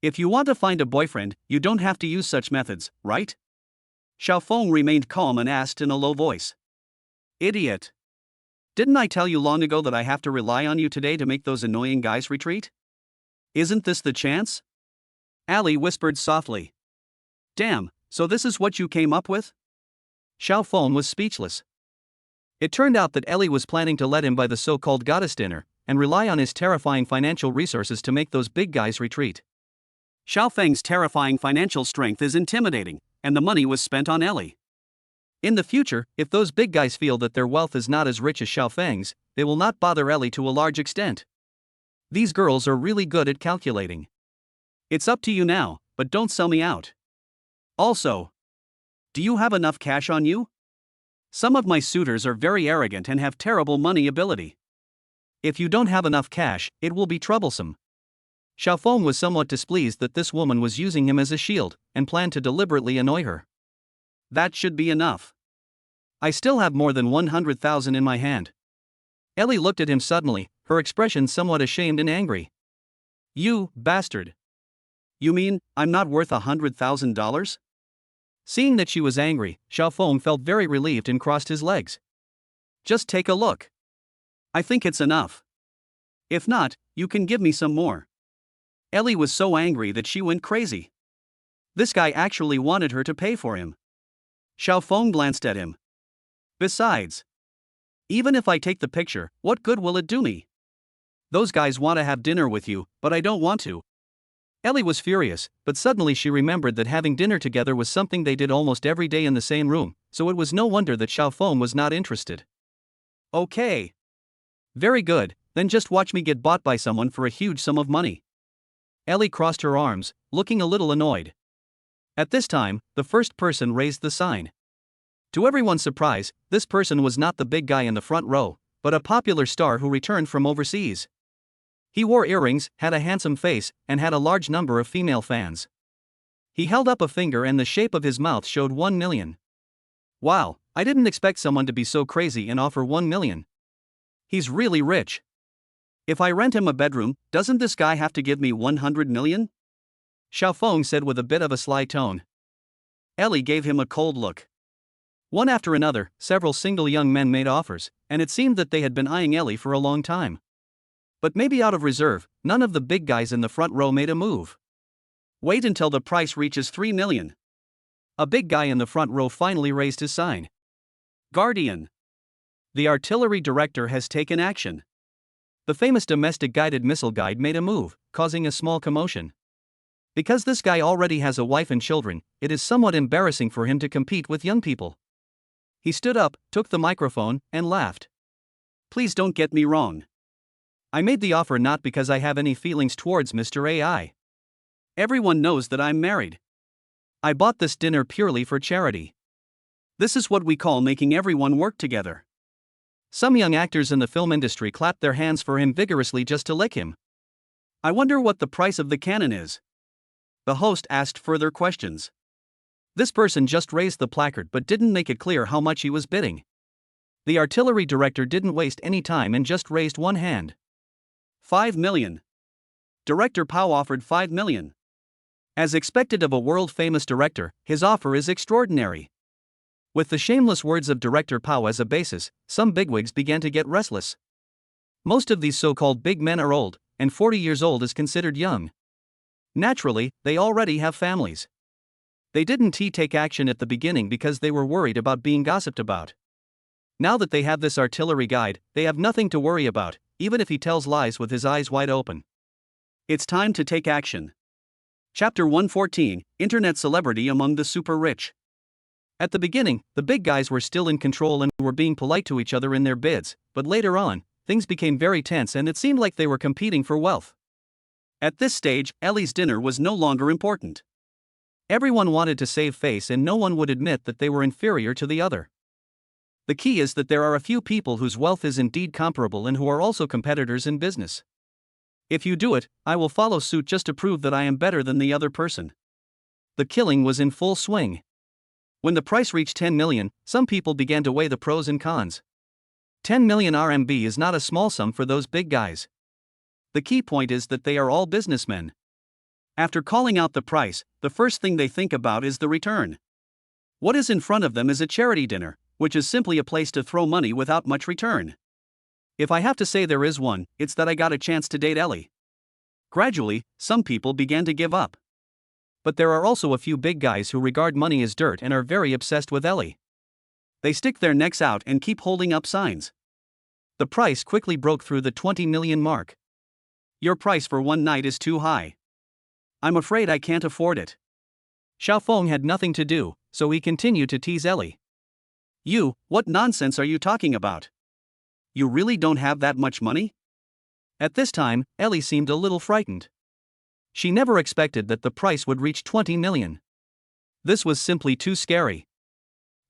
If you want to find a boyfriend, you don't have to use such methods, right? Xiaofeng remained calm and asked in a low voice. "Idiot. Didn't I tell you long ago that I have to rely on you today to make those annoying guys retreat? Isn't this the chance?" Ali whispered softly. "Damn, so this is what you came up with?" Xiaofeng was speechless. It turned out that Ellie was planning to let him buy the so-called goddess dinner, and rely on his terrifying financial resources to make those big guys retreat. Xiaofeng's terrifying financial strength is intimidating, and the money was spent on Ellie. In the future, if those big guys feel that their wealth is not as rich as Xiaofeng's, they will not bother Ellie to a large extent. These girls are really good at calculating. It's up to you now, but don't sell me out. Also, do you have enough cash on you? Some of my suitors are very arrogant and have terrible money ability. If you don't have enough cash, it will be troublesome. Xiaofeng was somewhat displeased that this woman was using him as a shield, and planned to deliberately annoy her. That should be enough. I still have more than 100,000 in my hand. Ellie looked at him suddenly, her expression somewhat ashamed and angry. "You bastard. You mean, I'm not worth $100,000? Seeing that she was angry, Xiaofeng felt very relieved and crossed his legs. "Just take a look. I think it's enough. If not, you can give me some more." Ellie was so angry that she went crazy. This guy actually wanted her to pay for him. Xiaofeng glanced at him. "Besides, even if I take the picture, what good will it do me? Those guys want to have dinner with you, but I don't want to." Ellie was furious, but suddenly she remembered that having dinner together was something they did almost every day in the same room, so it was no wonder that Xiaofeng was not interested. "Okay. Very good, then just watch me get bought by someone for a huge sum of money." Ellie crossed her arms, looking a little annoyed. At this time, the first person raised the sign. To everyone's surprise, this person was not the big guy in the front row, but a popular star who returned from overseas. He wore earrings, had a handsome face, and had a large number of female fans. He held up a finger and the shape of his mouth showed 1 million. Wow, I didn't expect someone to be so crazy and offer 1 million. He's really rich. If I rent him a bedroom, doesn't this guy have to give me 100 million? Xiaofeng said with a bit of a sly tone. Ellie gave him a cold look. One after another, several single young men made offers, and it seemed that they had been eyeing Ellie for a long time. But maybe out of reserve, none of the big guys in the front row made a move. Wait until the price reaches 3 million. A big guy in the front row finally raised his sign. Guardian. The artillery director has taken action. The famous domestic guided missile guide made a move, causing a small commotion. Because this guy already has a wife and children, it is somewhat embarrassing for him to compete with young people. He stood up, took the microphone, and laughed. Please don't get me wrong. I made the offer not because I have any feelings towards Mr. AI. Everyone knows that I'm married. I bought this dinner purely for charity. This is what we call making everyone work together. Some young actors in the film industry clapped their hands for him vigorously just to lick him. I wonder what the price of the cannon is. The host asked further questions. This person just raised the placard but didn't make it clear how much he was bidding. The artillery director didn't waste any time and just raised one hand. 5 million. Director Pao offered 5 million. As expected of a world-famous director, his offer is extraordinary. With the shameless words of Director Pao as a basis, some bigwigs began to get restless. Most of these so-called big men are old, and 40 years old is considered young. Naturally, they already have families. They didn't take action at the beginning because they were worried about being gossiped about. Now that they have this artillery guide, they have nothing to worry about, even if he tells lies with his eyes wide open. It's time to take action. Chapter 114, Internet Celebrity Among the Super Rich. At the beginning, the big guys were still in control and were being polite to each other in their bids, but later on, things became very tense and it seemed like they were competing for wealth. At this stage, Ellie's dinner was no longer important. Everyone wanted to save face and no one would admit that they were inferior to the other. The key is that there are a few people whose wealth is indeed comparable and who are also competitors in business. If you do it, I will follow suit just to prove that I am better than the other person. The killing was in full swing. When the price reached 10 million, some people began to weigh the pros and cons. 10 million RMB is not a small sum for those big guys. The key point is that they are all businessmen. After calling out the price, the first thing they think about is the return. What is in front of them is a charity dinner, which is simply a place to throw money without much return. If I have to say there is one, it's that I got a chance to date Ellie. Gradually, some people began to give up. But there are also a few big guys who regard money as dirt and are very obsessed with Ellie. They stick their necks out and keep holding up signs. The price quickly broke through the 20 million mark. Your price for one night is too high. I'm afraid I can't afford it. Xiaofeng had nothing to do, so he continued to tease Ellie. You, what nonsense are you talking about? You really don't have that much money? At this time, Ellie seemed a little frightened. She never expected that the price would reach 20 million. This was simply too scary.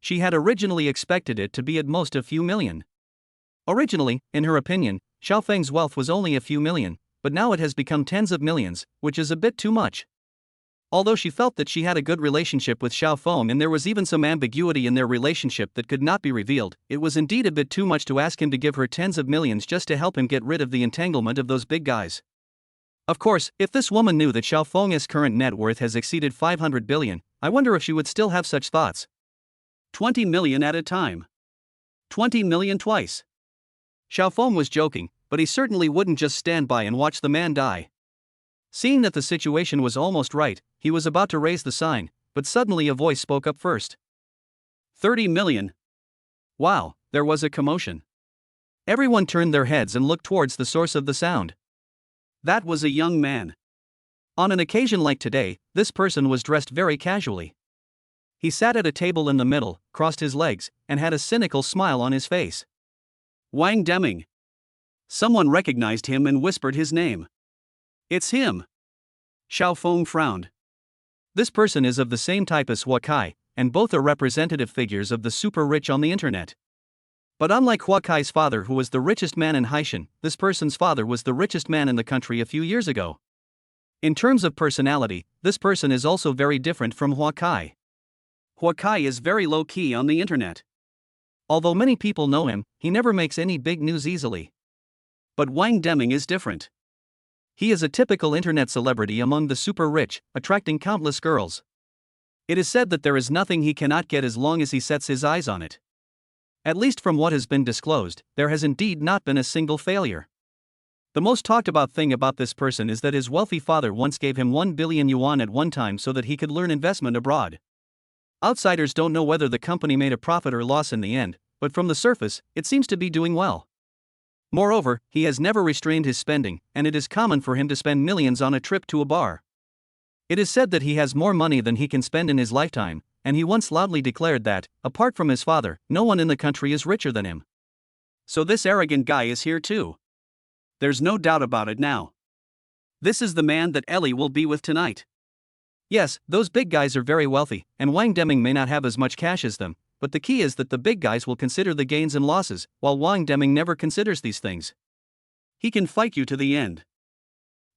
She had originally expected it to be at most a few million. Originally, in her opinion, Xiaofeng's wealth was only a few million, but now it has become tens of millions, which is a bit too much. Although she felt that she had a good relationship with Xiaofeng and there was even some ambiguity in their relationship that could not be revealed, it was indeed a bit too much to ask him to give her tens of millions just to help him get rid of the entanglement of those big guys. Of course, if this woman knew that Xiaofeng's current net worth has exceeded 500 billion, I wonder if she would still have such thoughts. 20 million at a time. 20 million twice. Xiaofeng was joking, but he certainly wouldn't just stand by and watch the man die. Seeing that the situation was almost right, he was about to raise the sign, but suddenly a voice spoke up first. 30 million. Wow, there was a commotion. Everyone turned their heads and looked towards the source of the sound. That was a young man. On an occasion like today, this person was dressed very casually. He sat at a table in the middle, crossed his legs, and had a cynical smile on his face. Wang Deming. Someone recognized him and whispered his name. It's him. Xiaofeng frowned. This person is of the same type as Huakai, and both are representative figures of the super rich on the internet. But unlike Huakai's father, who was the richest man in Haishan, this person's father was the richest man in the country a few years ago. In terms of personality, this person is also very different from Huakai. Huakai is very low-key on the internet. Although many people know him, he never makes any big news easily. But Wang Deming is different. He is a typical internet celebrity among the super rich, attracting countless girls. It is said that there is nothing he cannot get as long as he sets his eyes on it. At least from what has been disclosed, there has indeed not been a single failure. The most talked about thing about this person is that his wealthy father once gave him 1 billion yuan at one time so that he could learn investment abroad. Outsiders don't know whether the company made a profit or loss in the end, but from the surface, it seems to be doing well. Moreover, he has never restrained his spending, and it is common for him to spend millions on a trip to a bar. It is said that he has more money than he can spend in his lifetime, and he once loudly declared that, apart from his father, no one in the country is richer than him. So this arrogant guy is here too. There's no doubt about it now. This is the man that Ellie will be with tonight. Yes, those big guys are very wealthy, and Wang Deming may not have as much cash as them, but the key is that the big guys will consider the gains and losses, while Wang Deming never considers these things. He can fight you to the end.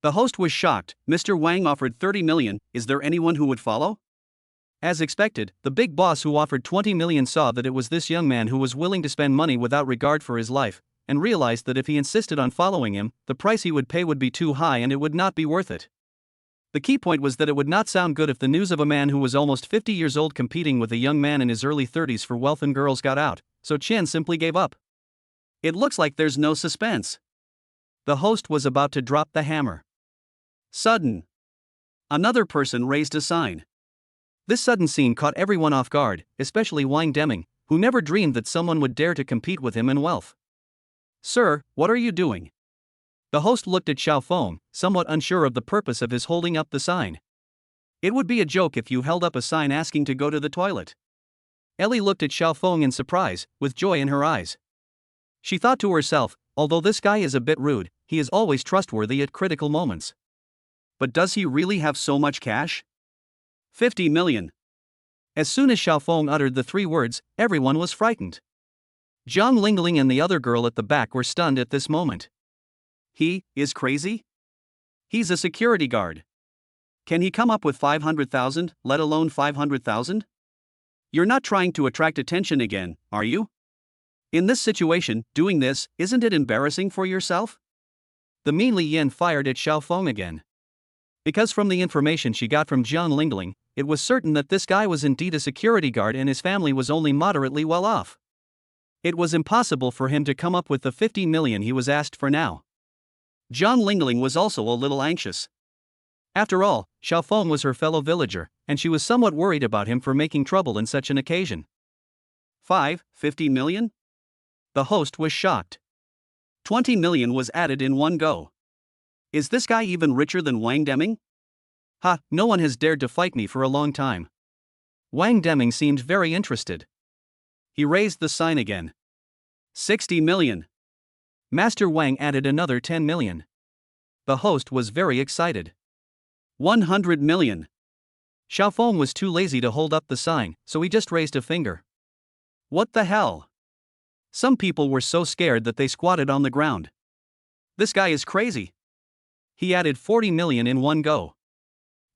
The host was shocked. Mr. Wang offered 30 million, is there anyone who would follow? As expected, the big boss who offered 20 million saw that it was this young man who was willing to spend money without regard for his life, and realized that if he insisted on following him, the price he would pay would be too high and it would not be worth it. The key point was that it would not sound good if the news of a man who was almost 50 years old competing with a young man in his early 30s for wealth and girls got out, so Chen simply gave up. It looks like there's no suspense. The host was about to drop the hammer. Sudden. Another person raised a sign. This sudden scene caught everyone off guard, especially Wang Deming, who never dreamed that someone would dare to compete with him in wealth. Sir, what are you doing? The host looked at Xiaofeng, somewhat unsure of the purpose of his holding up the sign. It would be a joke if you held up a sign asking to go to the toilet. Ellie looked at Xiaofeng in surprise, with joy in her eyes. She thought to herself, although this guy is a bit rude, he is always trustworthy at critical moments. But does he really have so much cash? 50 million. As soon as Xiaofeng uttered the 3 words, everyone was frightened. Zhang Lingling and the other girl at the back were stunned at this moment. He is crazy? He's a security guard. Can he come up with 500,000, let alone 500,000? You're not trying to attract attention again, are you? In this situation, doing this, isn't it embarrassing for yourself? The meanly Yin fired at Xiaofeng again. Because from the information she got from Zhang Lingling, it was certain that this guy was indeed a security guard and his family was only moderately well off. It was impossible for him to come up with the 50 million he was asked for now. Zhang Lingling was also a little anxious. After all, Xiaofeng was her fellow villager, and she was somewhat worried about him for making trouble in such an occasion. 50 million? The host was shocked. 20 million was added in one go. Is this guy even richer than Wang Deming? Ha, no one has dared to fight me for a long time. Wang Deming seemed very interested. He raised the sign again. 60 million. Master Wang added another 10 million. The host was very excited. 100 million. Xiaofeng was too lazy to hold up the sign, so he just raised a finger. What the hell? Some people were so scared that they squatted on the ground. This guy is crazy. He added 40 million in one go.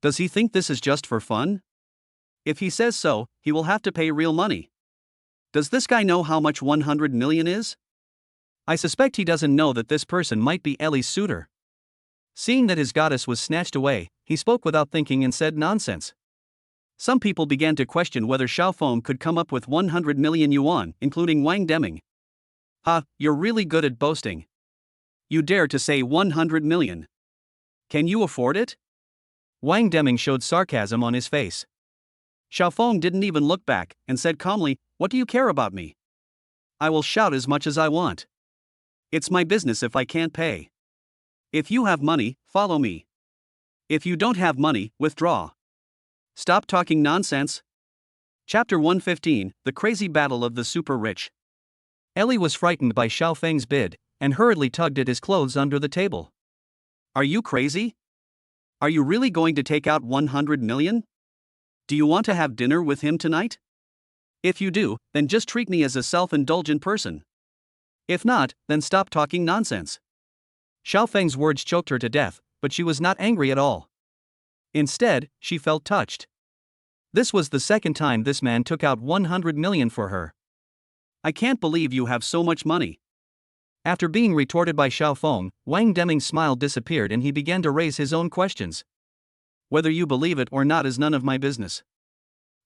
Does he think this is just for fun? If he says so, he will have to pay real money. Does this guy know how much 100 million is? I suspect he doesn't know that this person might be Ellie's suitor. Seeing that his goddess was snatched away, he spoke without thinking and said nonsense. Some people began to question whether Xiaofeng could come up with 100 million yuan, including Wang Deming. Ha, you're really good at boasting. You dare to say 100 million. Can you afford it? Wang Deming showed sarcasm on his face. Xiaofeng didn't even look back, and said calmly, "What do you care about me? I will shout as much as I want. It's my business if I can't pay. If you have money, follow me. If you don't have money, withdraw. Stop talking nonsense." Chapter 115, The Crazy Battle of the Super Rich. Ellie was frightened by Xiaofeng's bid, and hurriedly tugged at his clothes under the table. Are you crazy? Are you really going to take out 100 million? Do you want to have dinner with him tonight? If you do, then just treat me as a self-indulgent person. If not, then stop talking nonsense. Xiao Feng's words choked her to death, but she was not angry at all. Instead, she felt touched. This was the second time this man took out 100 million for her. I can't believe you have so much money. After being retorted by Xiao Feng, Wang Deming's smile disappeared and he began to raise his own questions. Whether you believe it or not is none of my business.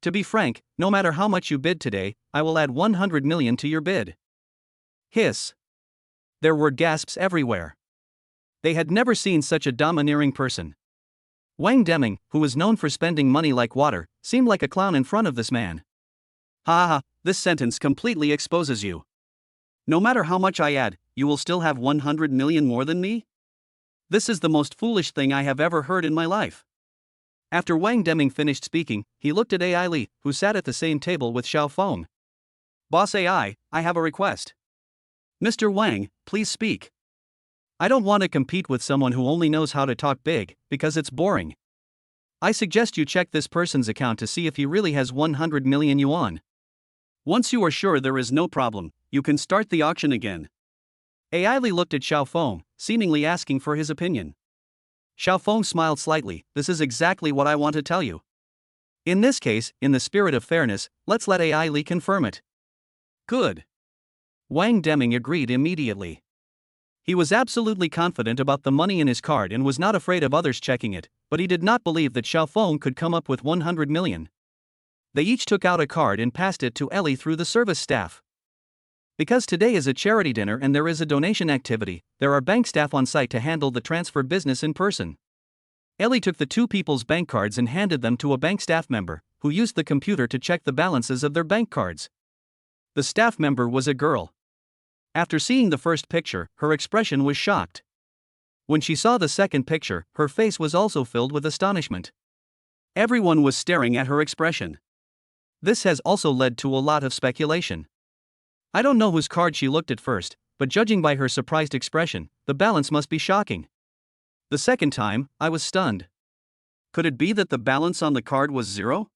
To be frank, no matter how much you bid today, I will add 100 million to your bid. Hiss. There were gasps everywhere. They had never seen such a domineering person. Wang Deming, who was known for spending money like water, seemed like a clown in front of this man. Ha ha, this sentence completely exposes you. No matter how much I add, you will still have 100 million more than me? This is the most foolish thing I have ever heard in my life. After Wang Deming finished speaking, he looked at AI Li, who sat at the same table with Xiao Feng. Boss AI, I have a request. Mr. Wang, please speak. I don't want to compete with someone who only knows how to talk big, because it's boring. I suggest you check this person's account to see if he really has 100 million yuan. Once you are sure there is no problem, you can start the auction again. AI Li looked at Xiao Feng, seemingly asking for his opinion. Xiao Feng smiled slightly. This is exactly what I want to tell you. In this case, in the spirit of fairness, let's let AI Li confirm it. Good. Wang Deming agreed immediately. He was absolutely confident about the money in his card and was not afraid of others checking it, but he did not believe that Xiao Feng could come up with 100 million. They each took out a card and passed it to Ellie through the service staff. Because today is a charity dinner and there is a donation activity, there are bank staff on site to handle the transfer business in person. Ellie took the two people's bank cards and handed them to a bank staff member, who used the computer to check the balances of their bank cards. The staff member was a girl. After seeing the first picture, her expression was shocked. When she saw the second picture, her face was also filled with astonishment. Everyone was staring at her expression. This has also led to a lot of speculation. I don't know whose card she looked at first, but judging by her surprised expression, the balance must be shocking. The second time, I was stunned. Could it be that the balance on the card was 0?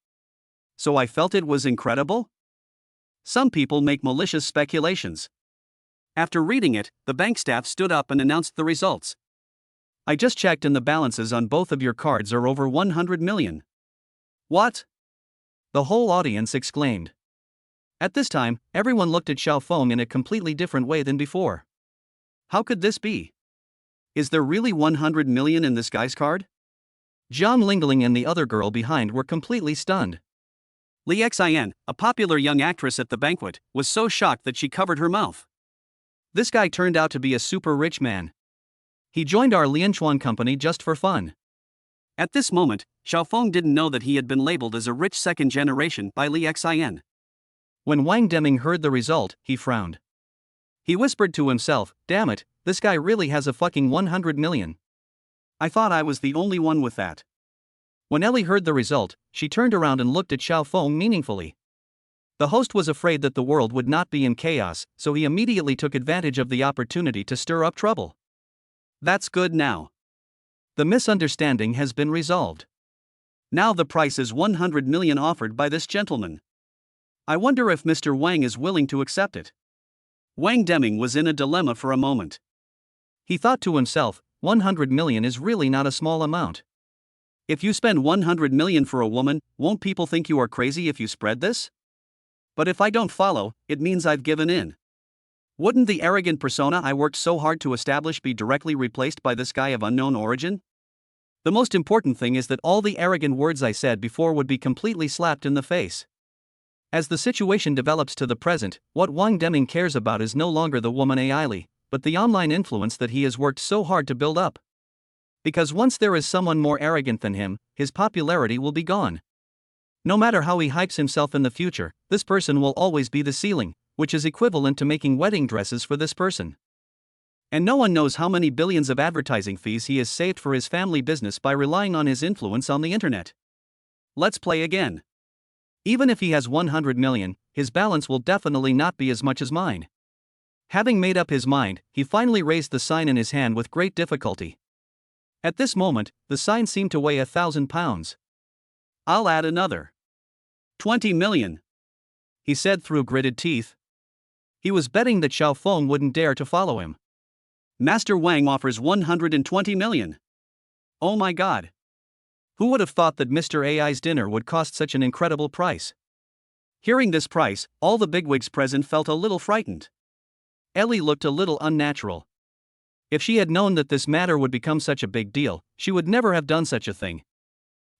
So I felt it was incredible? Some people make malicious speculations. After reading it, the bank staff stood up and announced the results. I just checked and the balances on both of your cards are over 100 million. What? The whole audience exclaimed. At this time, everyone looked at Xiao Feng in a completely different way than before. How could this be? Is there really 100 million in this guy's card? Zhang Lingling and the other girl behind were completely stunned. Li Xian, a popular young actress at the banquet, was so shocked that she covered her mouth. This guy turned out to be a super rich man. He joined our Lianchuan company just for fun. At this moment, Xiao Feng didn't know that he had been labeled as a rich second generation by Li Xian. When Wang Deming heard the result, he frowned. He whispered to himself, damn it, this guy really has a fucking 100 million. I thought I was the only one with that. When Ellie heard the result, she turned around and looked at Xiao Feng meaningfully. The host was afraid that the world would not be in chaos, so he immediately took advantage of the opportunity to stir up trouble. That's good now. The misunderstanding has been resolved. Now the price is 100 million offered by this gentleman. I wonder if Mr. Wang is willing to accept it. Wang Deming was in a dilemma for a moment. He thought to himself, 100 million is really not a small amount. If you spend 100 million for a woman, won't people think you are crazy if you spread this? But if I don't follow, it means I've given in. Wouldn't the arrogant persona I worked so hard to establish be directly replaced by this guy of unknown origin? The most important thing is that all the arrogant words I said before would be completely slapped in the face. As the situation develops to the present, what Wang Deming cares about is no longer the woman AI Li, but the online influence that he has worked so hard to build up. Because once there is someone more arrogant than him, his popularity will be gone. No matter how he hypes himself in the future, this person will always be the ceiling, which is equivalent to making wedding dresses for this person. And no one knows how many billions of advertising fees he has saved for his family business by relying on his influence on the internet. Let's play again. Even if he has 100 million, his balance will definitely not be as much as mine. Having made up his mind, he finally raised the sign in his hand with great difficulty. At this moment, the sign seemed to weigh 1,000 pounds. I'll add another. 20 million, he said through gritted teeth. He was betting that Xiao Feng wouldn't dare to follow him. Master Wang offers 120 million. Oh my god. Who would have thought that Mr. AI's dinner would cost such an incredible price? Hearing this price, all the bigwigs present felt a little frightened. Ellie looked a little unnatural. If she had known that this matter would become such a big deal, she would never have done such a thing.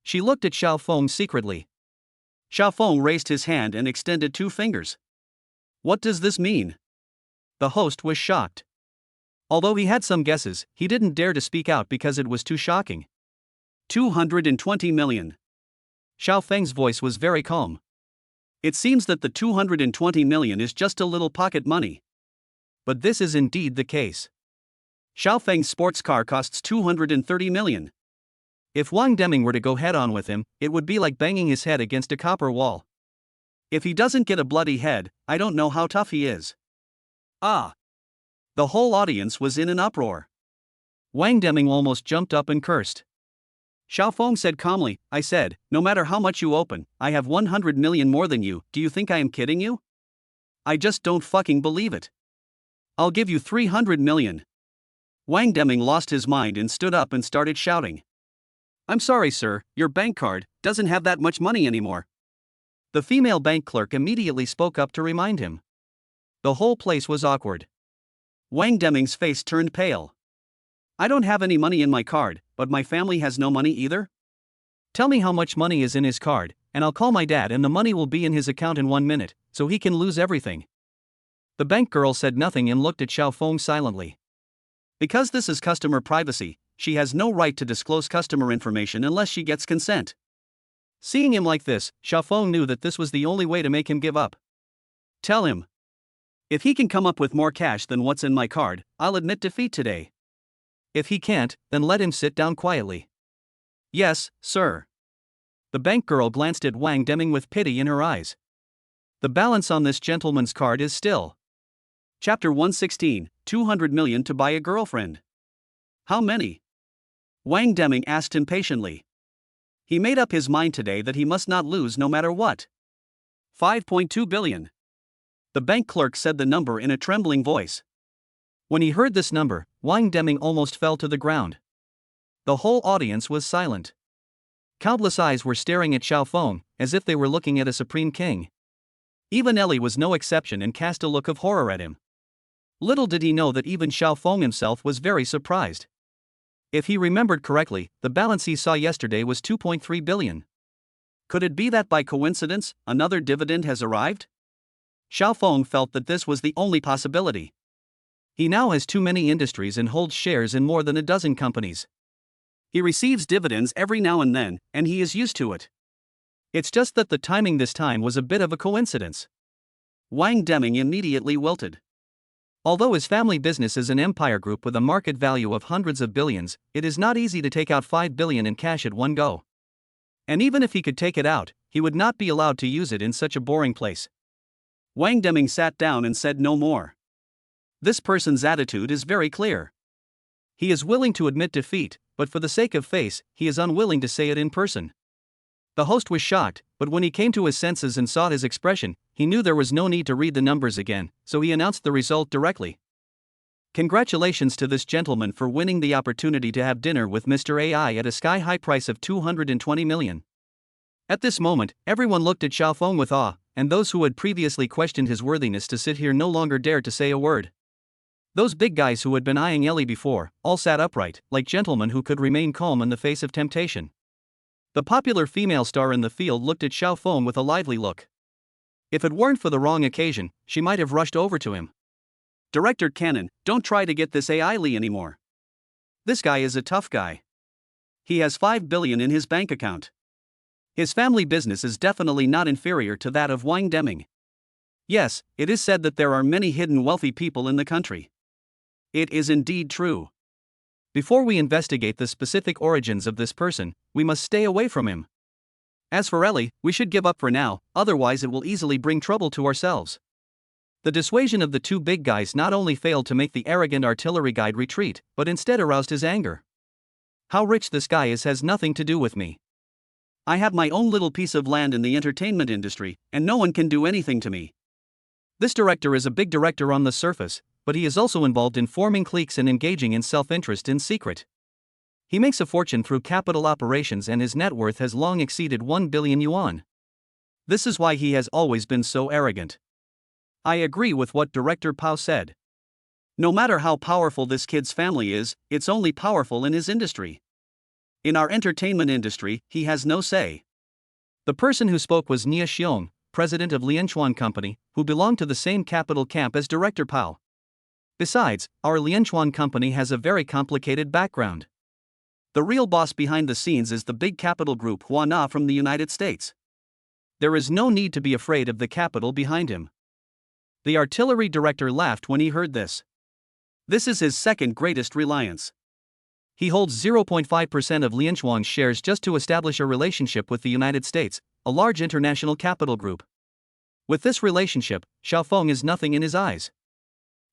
She looked at Xiao Feng secretly. Xiao Feng raised his hand and extended 2 fingers. What does this mean? The host was shocked. Although he had some guesses, he didn't dare to speak out because it was too shocking. 220 million. Xiao Feng's voice was very calm. It seems that the 220 million is just a little pocket money. But this is indeed the case. Xiao Feng's sports car costs 230 million. If Wang Deming were to go head-on with him, it would be like banging his head against a copper wall. If he doesn't get a bloody head, I don't know how tough he is. Ah! The whole audience was in an uproar. Wang Deming almost jumped up and cursed. Xiao Feng said calmly, I said, no matter how much you open, I have 100 million more than you. Do you think I am kidding you? I just don't fucking believe it. I'll give you 300 million. Wang Deming lost his mind and stood up and started shouting. I'm sorry, sir, your bank card doesn't have that much money anymore. The female bank clerk immediately spoke up to remind him. The whole place was awkward. Wang Deming's face turned pale. I don't have any money in my card, but my family has no money either? Tell me how much money is in his card, and I'll call my dad and the money will be in his account in 1 minute, so he can lose everything. The bank girl said nothing and looked at Xiao Feng silently. Because this is customer privacy, she has no right to disclose customer information unless she gets consent. Seeing him like this, Xiao Feng knew that this was the only way to make him give up. Tell him. If he can come up with more cash than what's in my card, I'll admit defeat today. If he can't, then let him sit down quietly. Yes, sir. The bank girl glanced at Wang Deming with pity in her eyes. The balance on this gentleman's card is still. Chapter 116, 200 million to buy a girlfriend. How many? Wang Deming asked impatiently. He made up his mind today that he must not lose no matter what. 5.2 billion. The bank clerk said the number in a trembling voice. When he heard this number, Wang Deming almost fell to the ground. The whole audience was silent. Countless eyes were staring at Xiao Feng, as if they were looking at a supreme king. Even Ellie was no exception and cast a look of horror at him. Little did he know that even Xiao Feng himself was very surprised. If he remembered correctly, the balance he saw yesterday was 2.3 billion. Could it be that by coincidence, another dividend has arrived? Xiao Feng felt that this was the only possibility. He now has too many industries and holds shares in more than a dozen companies. He receives dividends every now and then, and he is used to it. It's just that the timing this time was a bit of a coincidence. Wang Deming immediately wilted. Although his family business is an empire group with a market value of hundreds of billions, it is not easy to take out 5 billion in cash at one go. And even if he could take it out, he would not be allowed to use it in such a boring place. Wang Deming sat down and said no more. This person's attitude is very clear. He is willing to admit defeat, but for the sake of face, he is unwilling to say it in person. The host was shocked, but when he came to his senses and saw his expression, he knew there was no need to read the numbers again, so he announced the result directly. Congratulations to this gentleman for winning the opportunity to have dinner with Mr. AI at a sky-high price of 220 million. At this moment, everyone looked at Xiao Feng with awe, and those who had previously questioned his worthiness to sit here no longer dared to say a word. Those big guys who had been eyeing Ellie before, all sat upright, like gentlemen who could remain calm in the face of temptation. The popular female star in the field looked at Xiao Feng with a lively look. If it weren't for the wrong occasion, she might have rushed over to him. Director Cannon, don't try to get this AI Lee anymore. This guy is a tough guy. He has 5 billion in his bank account. His family business is definitely not inferior to that of Wang Deming. Yes, it is said that there are many hidden wealthy people in the country. It is indeed true. Before we investigate the specific origins of this person, we must stay away from him. As for Ellie, we should give up for now, otherwise it will easily bring trouble to ourselves. The dissuasion of the two big guys not only failed to make the arrogant artillery guide retreat, but instead aroused his anger. How rich this guy is has nothing to do with me. I have my own little piece of land in the entertainment industry, and no one can do anything to me. This director is a big director on the surface, but he is also involved in forming cliques and engaging in self-interest in secret. He makes a fortune through capital operations and his net worth has long exceeded 1 billion yuan. This is why he has always been so arrogant. I agree with what Director Pao said. No matter how powerful this kid's family is, it's only powerful in his industry. In our entertainment industry, he has no say. The person who spoke was Nia Xiong, president of Lianchuan Company, who belonged to the same capital camp as Director Pao. Besides, our Lianchuan Company has a very complicated background. The real boss behind the scenes is the big capital group Huana from the United States. There is no need to be afraid of the capital behind him. The artillery director laughed when he heard this. This is his second greatest reliance. He holds 0.5% of Lianchuan's shares just to establish a relationship with the United States, a large international capital group. With this relationship, Xiaofeng is nothing in his eyes.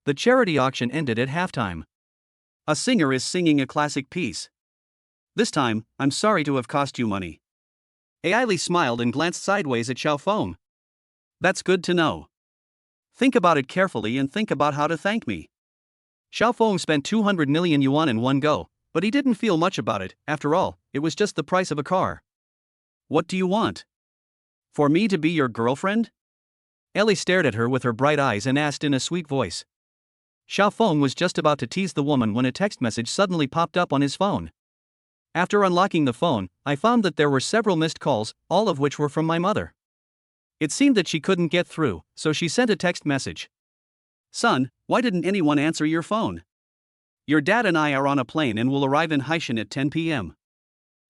The charity auction ended at halftime. A singer is singing a classic piece. This time, I'm sorry to have cost you money. Ailey smiled and glanced sideways at Xiaofeng. That's good to know. Think about it carefully and think about how to thank me. Xiaofeng spent 200 million yuan in one go, but he didn't feel much about it. After all, it was just the price of a car. What do you want? For me to be your girlfriend? Ellie stared at her with her bright eyes and asked in a sweet voice. Xiaofeng was just about to tease the woman when a text message suddenly popped up on his phone. After unlocking the phone, I found that there were several missed calls, all of which were from my mother. It seemed that she couldn't get through, so she sent a text message. Son, why didn't anyone answer your phone? Your dad and I are on a plane and will arrive in Haishan at 10 p.m.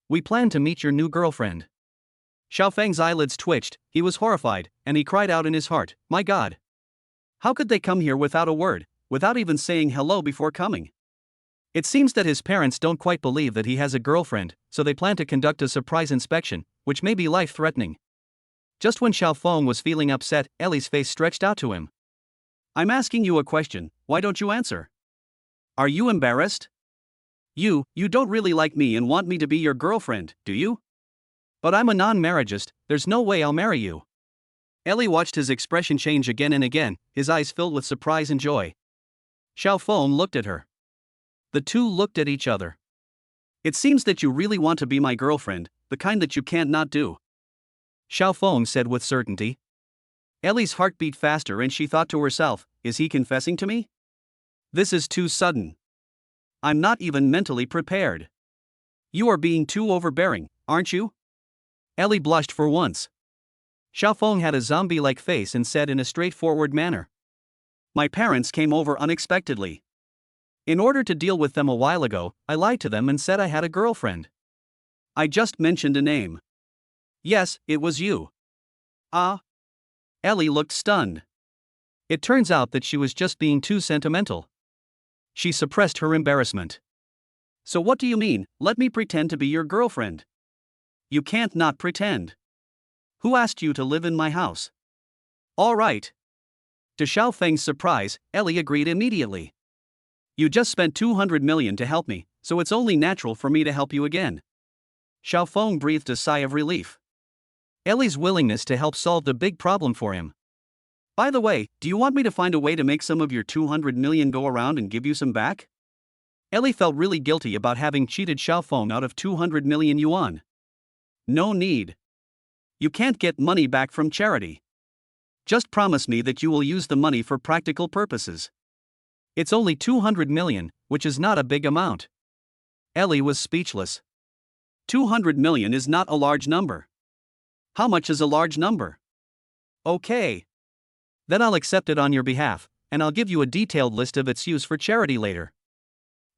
We plan to meet your new girlfriend. Xiaofeng's eyelids twitched, he was horrified, and he cried out in his heart, my God! How could they come here without a word, without even saying hello before coming? It seems that his parents don't quite believe that he has a girlfriend, so they plan to conduct a surprise inspection, which may be life-threatening. Just when Xiaofeng was feeling upset, Ellie's face stretched out to him. I'm asking you a question, why don't you answer? Are you embarrassed? You don't really like me and want me to be your girlfriend, do you? But I'm a non-marriageist, there's no way I'll marry you. Ellie watched his expression change again and again, his eyes filled with surprise and joy. Xiaofeng looked at her. The two looked at each other. It seems that you really want to be my girlfriend, the kind that you can't not do. Xiaofeng said with certainty. Ellie's heart beat faster and she thought to herself, is he confessing to me? This is too sudden. I'm not even mentally prepared. You are being too overbearing, aren't you? Ellie blushed for once. Xiaofeng had a zombie-like face and said in a straightforward manner. My parents came over unexpectedly. In order to deal with them a while ago, I lied to them and said I had a girlfriend. I just mentioned a name. Yes, it was you. Ah? Ellie looked stunned. It turns out that she was just being too sentimental. She suppressed her embarrassment. So what do you mean, let me pretend to be your girlfriend? You can't not pretend. Who asked you to live in my house? All right. To Xiaofeng's surprise, Ellie agreed immediately. You just spent 200 million to help me, so it's only natural for me to help you again. Xiaofeng breathed a sigh of relief. Ellie's willingness to help solved a big problem for him. By the way, do you want me to find a way to make some of your 200 million go around and give you some back? Ellie felt really guilty about having cheated Xiaofeng out of 200 million yuan. No need. You can't get money back from charity. Just promise me that you will use the money for practical purposes. It's only 200 million, which is not a big amount. Ellie was speechless. 200 million is not a large number. How much is a large number? Okay. Then I'll accept it on your behalf, and I'll give you a detailed list of its use for charity later.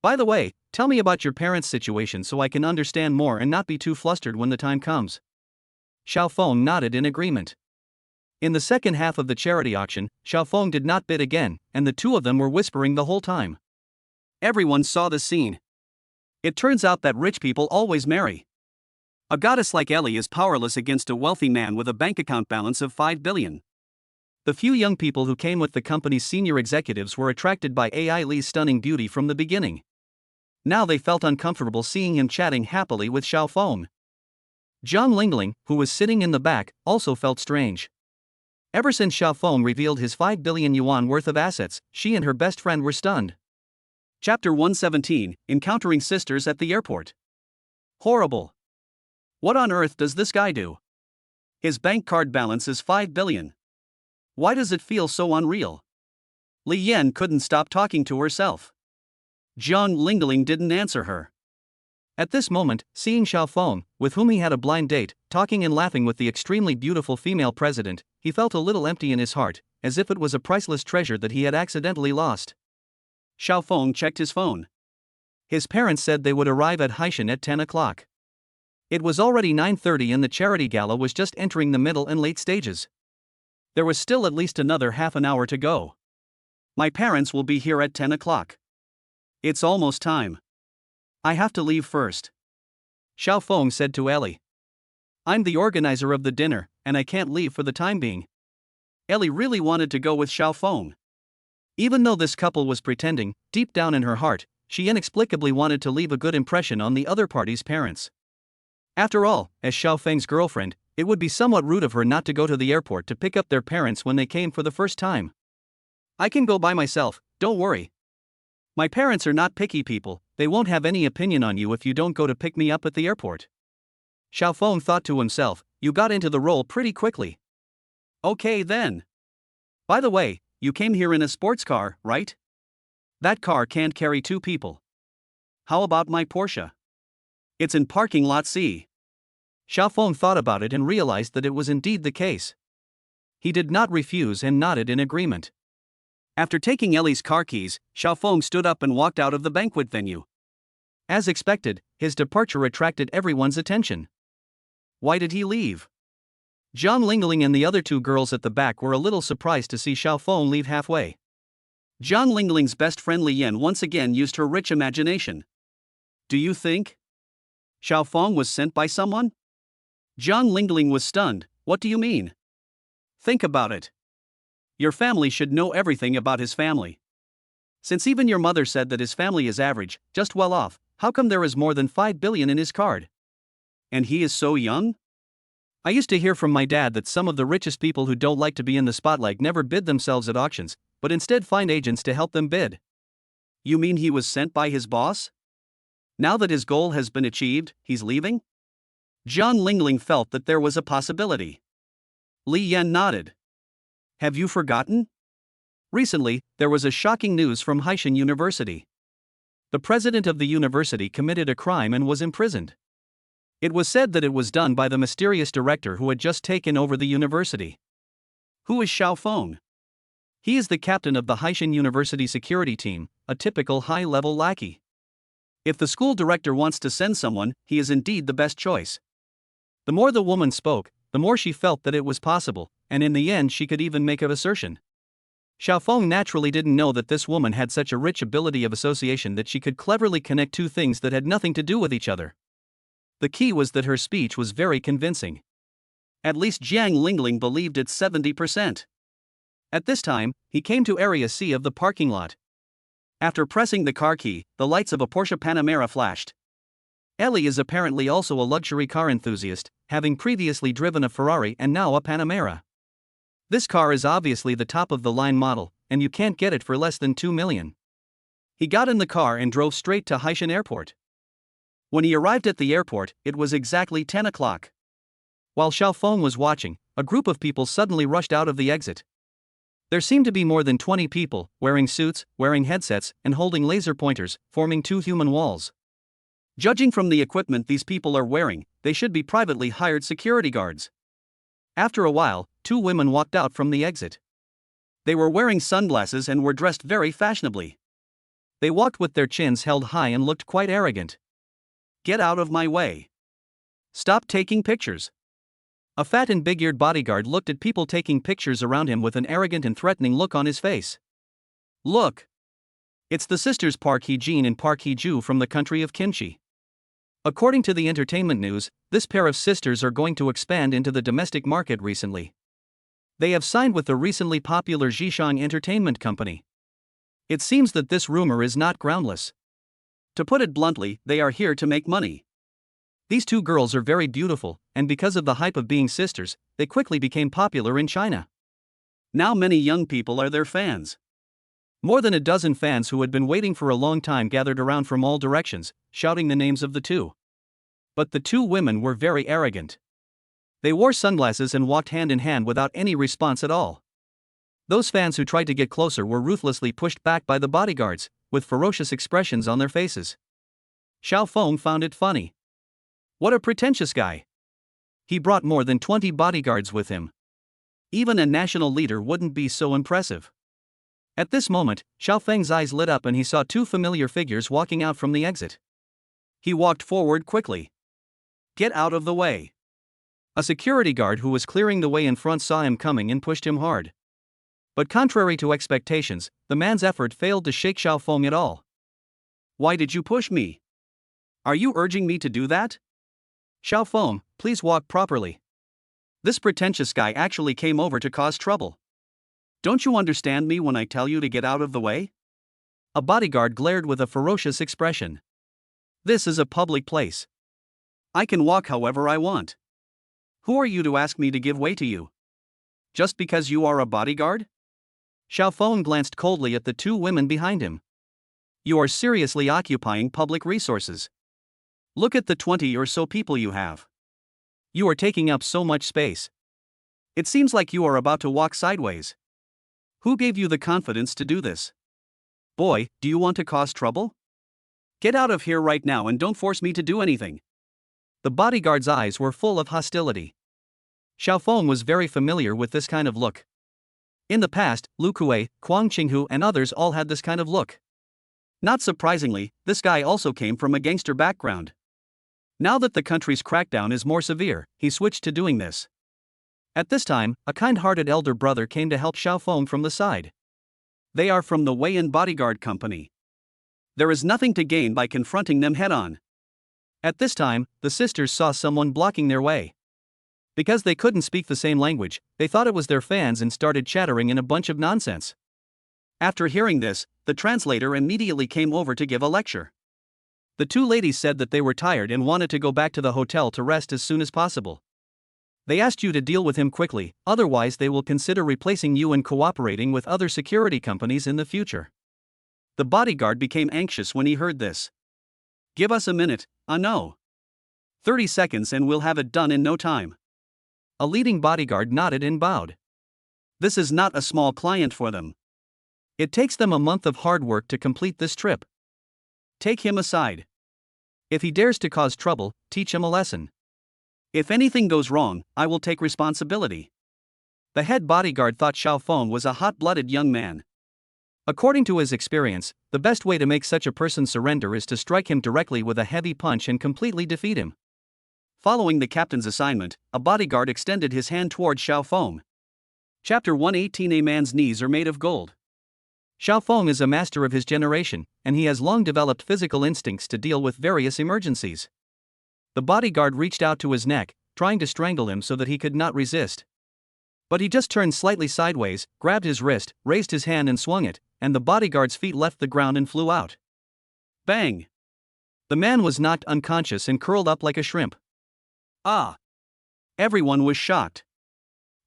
By the way, tell me about your parents' situation so I can understand more and not be too flustered when the time comes. Xiaofeng nodded in agreement. In the second half of the charity auction, Xiaofeng did not bid again, and the two of them were whispering the whole time. Everyone saw the scene. It turns out that rich people always marry. A goddess like Ellie is powerless against a wealthy man with a bank account balance of 5 billion. The few young people who came with the company's senior executives were attracted by Ai Li's stunning beauty from the beginning. Now they felt uncomfortable seeing him chatting happily with Xiaofeng. Zhang Lingling, who was sitting in the back, also felt strange. Ever since Xiaofeng revealed his 5 billion yuan worth of assets, she and her best friend were stunned. Chapter 117, Encountering Sisters at the Airport. Horrible. What on earth does this guy do? His bank card balance is 5 billion. Why does it feel so unreal? Li Yan couldn't stop talking to herself. Zhang Lingling didn't answer her. At this moment, seeing Xiaofeng, with whom he had a blind date, talking and laughing with the extremely beautiful female president, he felt a little empty in his heart, as if it was a priceless treasure that he had accidentally lost. Xiaofeng checked his phone. His parents said they would arrive at Haishan at 10 o'clock. It was already 9:30 and the charity gala was just entering the middle and late stages. There was still at least another half an hour to go. My parents will be here at 10 o'clock. It's almost time. I have to leave first. Xiaofeng said to Ellie. I'm the organizer of the dinner, and I can't leave for the time being. Ellie really wanted to go with Xiaofeng. Even though this couple was pretending, deep down in her heart, she inexplicably wanted to leave a good impression on the other party's parents. After all, as Xiaofeng's girlfriend, it would be somewhat rude of her not to go to the airport to pick up their parents when they came for the first time. I can go by myself, don't worry. My parents are not picky people, they won't have any opinion on you if you don't go to pick me up at the airport. Xiaofeng thought to himself, you got into the role pretty quickly. Okay then. By the way, you came here in a sports car, right? That car can't carry 2 people. How about my Porsche? It's in parking lot C. Xiaofeng thought about it and realized that it was indeed the case. He did not refuse and nodded in agreement. After taking Ellie's car keys, Xiaofeng stood up and walked out of the banquet venue. As expected, his departure attracted everyone's attention. Why did he leave? Zhang Lingling and the other 2 girls at the back were a little surprised to see Xiaofeng leave halfway. Zhang Lingling's best friend Li Yan once again used her rich imagination. Do you think Xiaofeng was sent by someone? Zhang Lingling was stunned. What do you mean? Think about it. Your family should know everything about his family. Since even your mother said that his family is average, just well off, how come there is more than 5 billion in his card? And he is so young? I used to hear from my dad that some of the richest people who don't like to be in the spotlight never bid themselves at auctions, but instead find agents to help them bid. You mean he was sent by his boss? Now that his goal has been achieved, he's leaving? Zhang Lingling felt that there was a possibility. Li Yan nodded. Have you forgotten? Recently, there was a shocking news from Haishan University. The president of the university committed a crime and was imprisoned. It was said that it was done by the mysterious director who had just taken over the university. Who is Xiaofeng? He is the captain of the Haishan University security team, a typical high-level lackey. If the school director wants to send someone, he is indeed the best choice. The more the woman spoke, the more she felt that it was possible, and in the end she could even make an assertion. Xiaofeng naturally didn't know that this woman had such a rich ability of association that she could cleverly connect 2 things that had nothing to do with each other. The key was that her speech was very convincing. At least Zhang Lingling believed it 70%. At this time, he came to Area C of the parking lot. After pressing the car key, the lights of a Porsche Panamera flashed. Ellie is apparently also a luxury car enthusiast, having previously driven a Ferrari and now a Panamera. This car is obviously the top-of-the-line model, and you can't get it for less than 2 million. He got in the car and drove straight to Haishan Airport. When he arrived at the airport, it was exactly 10 o'clock. While Xiaofeng was watching, a group of people suddenly rushed out of the exit. There seemed to be more than 20 people, wearing suits, wearing headsets, and holding laser pointers, forming 2 human walls. Judging from the equipment these people are wearing, they should be privately hired security guards. After a while, 2 women walked out from the exit. They were wearing sunglasses and were dressed very fashionably. They walked with their chins held high and looked quite arrogant. Get out of my way. Stop taking pictures. A fat and big-eared bodyguard looked at people taking pictures around him with an arrogant and threatening look on his face. Look! It's the sisters Park Hee-jin and Park Hee-ju from the country of kimchi. According to the entertainment news, this pair of sisters are going to expand into the domestic market recently. They have signed with the recently popular Zhishang Entertainment Company. It seems that this rumor is not groundless. To put it bluntly, they are here to make money. These two girls are very beautiful, and because of the hype of being sisters, they quickly became popular in China. Now many young people are their fans. More than a dozen fans who had been waiting for a long time gathered around from all directions, shouting the names of the two. But the two women were very arrogant. They wore sunglasses and walked hand in hand without any response at all. Those fans who tried to get closer were ruthlessly pushed back by the bodyguards, with ferocious expressions on their faces. Xiao Feng found it funny. What a pretentious guy. He brought more than 20 bodyguards with him. Even a national leader wouldn't be so impressive. At this moment, Xiao Feng's eyes lit up and he saw two familiar figures walking out from the exit. He walked forward quickly. Get out of the way. A security guard who was clearing the way in front saw him coming and pushed him hard. But contrary to expectations, the man's effort failed to shake Xiao Feng at all. Why did you push me? Are you urging me to do that? Xiao Feng, please walk properly. This pretentious guy actually came over to cause trouble. Don't you understand me when I tell you to get out of the way? A bodyguard glared with a ferocious expression. This is a public place. I can walk however I want. Who are you to ask me to give way to you? Just because you are a bodyguard? Xiao Feng glanced coldly at the two women behind him. You are seriously occupying public resources. Look at the 20 or so people you have. You are taking up so much space. It seems like you are about to walk sideways. Who gave you the confidence to do this? Boy, do you want to cause trouble? Get out of here right now and don't force me to do anything. The bodyguard's eyes were full of hostility. Xiao Feng was very familiar with this kind of look. In the past, Lu Kuei, Kuang Qinghu and others all had this kind of look. Not surprisingly, this guy also came from a gangster background. Now that the country's crackdown is more severe, he switched to doing this. At this time, a kind-hearted elder brother came to help Xiao Feng from the side. They are from the Wei-Yan bodyguard company. There is nothing to gain by confronting them head-on. At this time, the sisters saw someone blocking their way. Because they couldn't speak the same language, they thought it was their fans and started chattering in a bunch of nonsense. After hearing this, the translator immediately came over to give a lecture. The two ladies said that they were tired and wanted to go back to the hotel to rest as soon as possible. They asked you to deal with him quickly, otherwise they will consider replacing you and cooperating with other security companies in the future. The bodyguard became anxious when he heard this. Give us a minute, no. 30 seconds and we'll have it done in no time. A leading bodyguard nodded and bowed. This is not a small client for them. It takes them a month of hard work to complete this trip. Take him aside. If he dares to cause trouble, teach him a lesson. If anything goes wrong, I will take responsibility. The head bodyguard thought Xiao Feng was a hot-blooded young man. According to his experience, the best way to make such a person surrender is to strike him directly with a heavy punch and completely defeat him. Following the captain's assignment, a bodyguard extended his hand toward Xiao Feng. Chapter 118. A man's knees are made of gold. Xiao Feng is a master of his generation, and he has long developed physical instincts to deal with various emergencies. The bodyguard reached out to his neck, trying to strangle him so that he could not resist. But he just turned slightly sideways, grabbed his wrist, raised his hand and swung it, and the bodyguard's feet left the ground and flew out. Bang! The man was knocked unconscious and curled up like a shrimp. Ah! Everyone was shocked.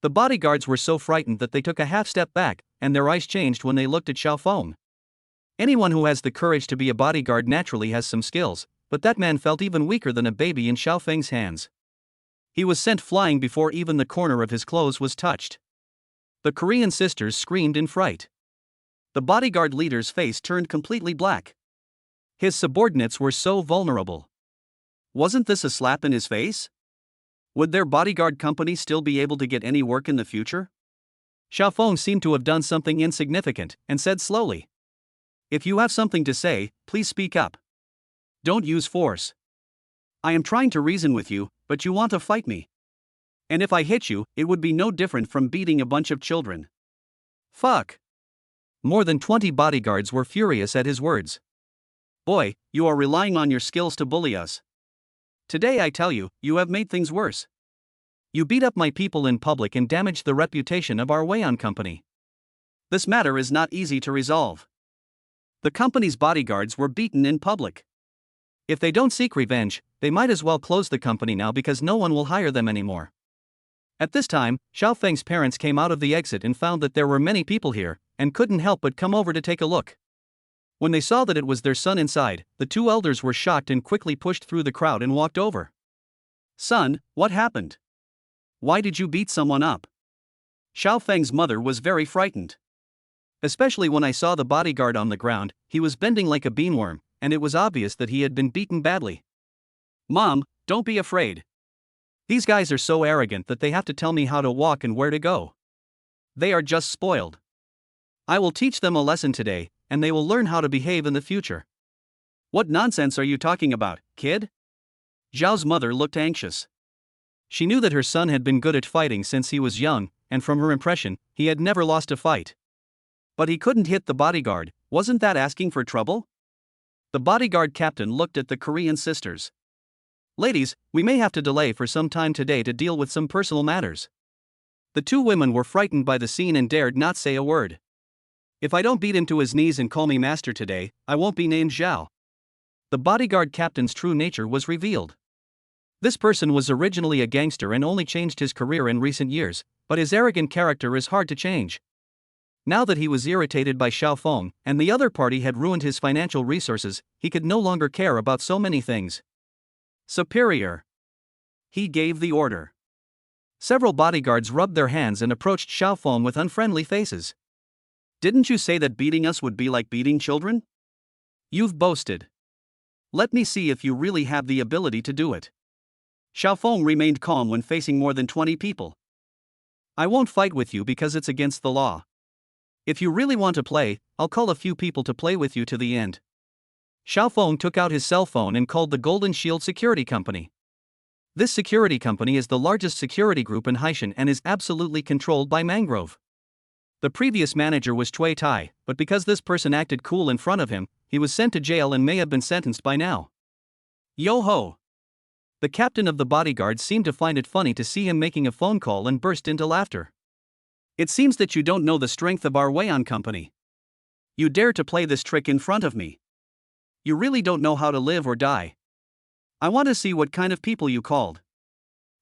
The bodyguards were so frightened that they took a half step back, and their eyes changed when they looked at Xiao Feng. Anyone who has the courage to be a bodyguard naturally has some skills, but that man felt even weaker than a baby in Xiao Feng's hands. He was sent flying before even the corner of his clothes was touched. The Korean sisters screamed in fright. The bodyguard leader's face turned completely black. His subordinates were so vulnerable. Wasn't this a slap in his face? Would their bodyguard company still be able to get any work in the future? Xiao Feng seemed to have done something insignificant, and said slowly. If you have something to say, please speak up. Don't use force. I am trying to reason with you, but you want to fight me. And if I hit you, it would be no different from beating a bunch of children. Fuck. More than 20 bodyguards were furious at his words. Boy, you are relying on your skills to bully us. Today I tell you, you have made things worse. You beat up my people in public and damaged the reputation of our Wei-Yan company. This matter is not easy to resolve. The company's bodyguards were beaten in public. If they don't seek revenge, they might as well close the company now because no one will hire them anymore. At this time, Xiao Feng's parents came out of the exit and found that there were many people here, and couldn't help but come over to take a look. When they saw that it was their son inside, the two elders were shocked and quickly pushed through the crowd and walked over. "Son, what happened? Why did you beat someone up?" Xiao Feng's mother was very frightened. "Especially when I saw the bodyguard on the ground, he was bending like a beanworm, and it was obvious that he had been beaten badly." "Mom, don't be afraid. These guys are so arrogant that they have to tell me how to walk and where to go. They are just spoiled. I will teach them a lesson today, and they will learn how to behave in the future." "What nonsense are you talking about, kid?" Zhao's mother looked anxious. She knew that her son had been good at fighting since he was young, and from her impression, he had never lost a fight. But he couldn't hit the bodyguard. Wasn't that asking for trouble? The bodyguard captain looked at the Korean sisters. "Ladies, we may have to delay for some time today to deal with some personal matters." The two women were frightened by the scene and dared not say a word. "If I don't beat him to his knees and call me master today, I won't be named Zhao." The bodyguard captain's true nature was revealed. This person was originally a gangster and only changed his career in recent years, but his arrogant character is hard to change. Now that he was irritated by Xiao Feng, and the other party had ruined his financial resources, he could no longer care about so many things. "Superior." He gave the order. Several bodyguards rubbed their hands and approached Xiao Feng with unfriendly faces. "Didn't you say that beating us would be like beating children? You've boasted. Let me see if you really have the ability to do it." Xiao Feng remained calm when facing more than 20 people. "I won't fight with you because it's against the law. If you really want to play, I'll call a few people to play with you to the end." Xiao Feng took out his cell phone and called the Golden Shield Security Company. This security company is the largest security group in Haishan and is absolutely controlled by Mangrove. The previous manager was Cui Tai, but because this person acted cool in front of him, he was sent to jail and may have been sentenced by now. "Yo ho!" The captain of the bodyguard seemed to find it funny to see him making a phone call and burst into laughter. "It seems that you don't know the strength of our Weian company. You dare to play this trick in front of me. You really don't know how to live or die. I want to see what kind of people you called."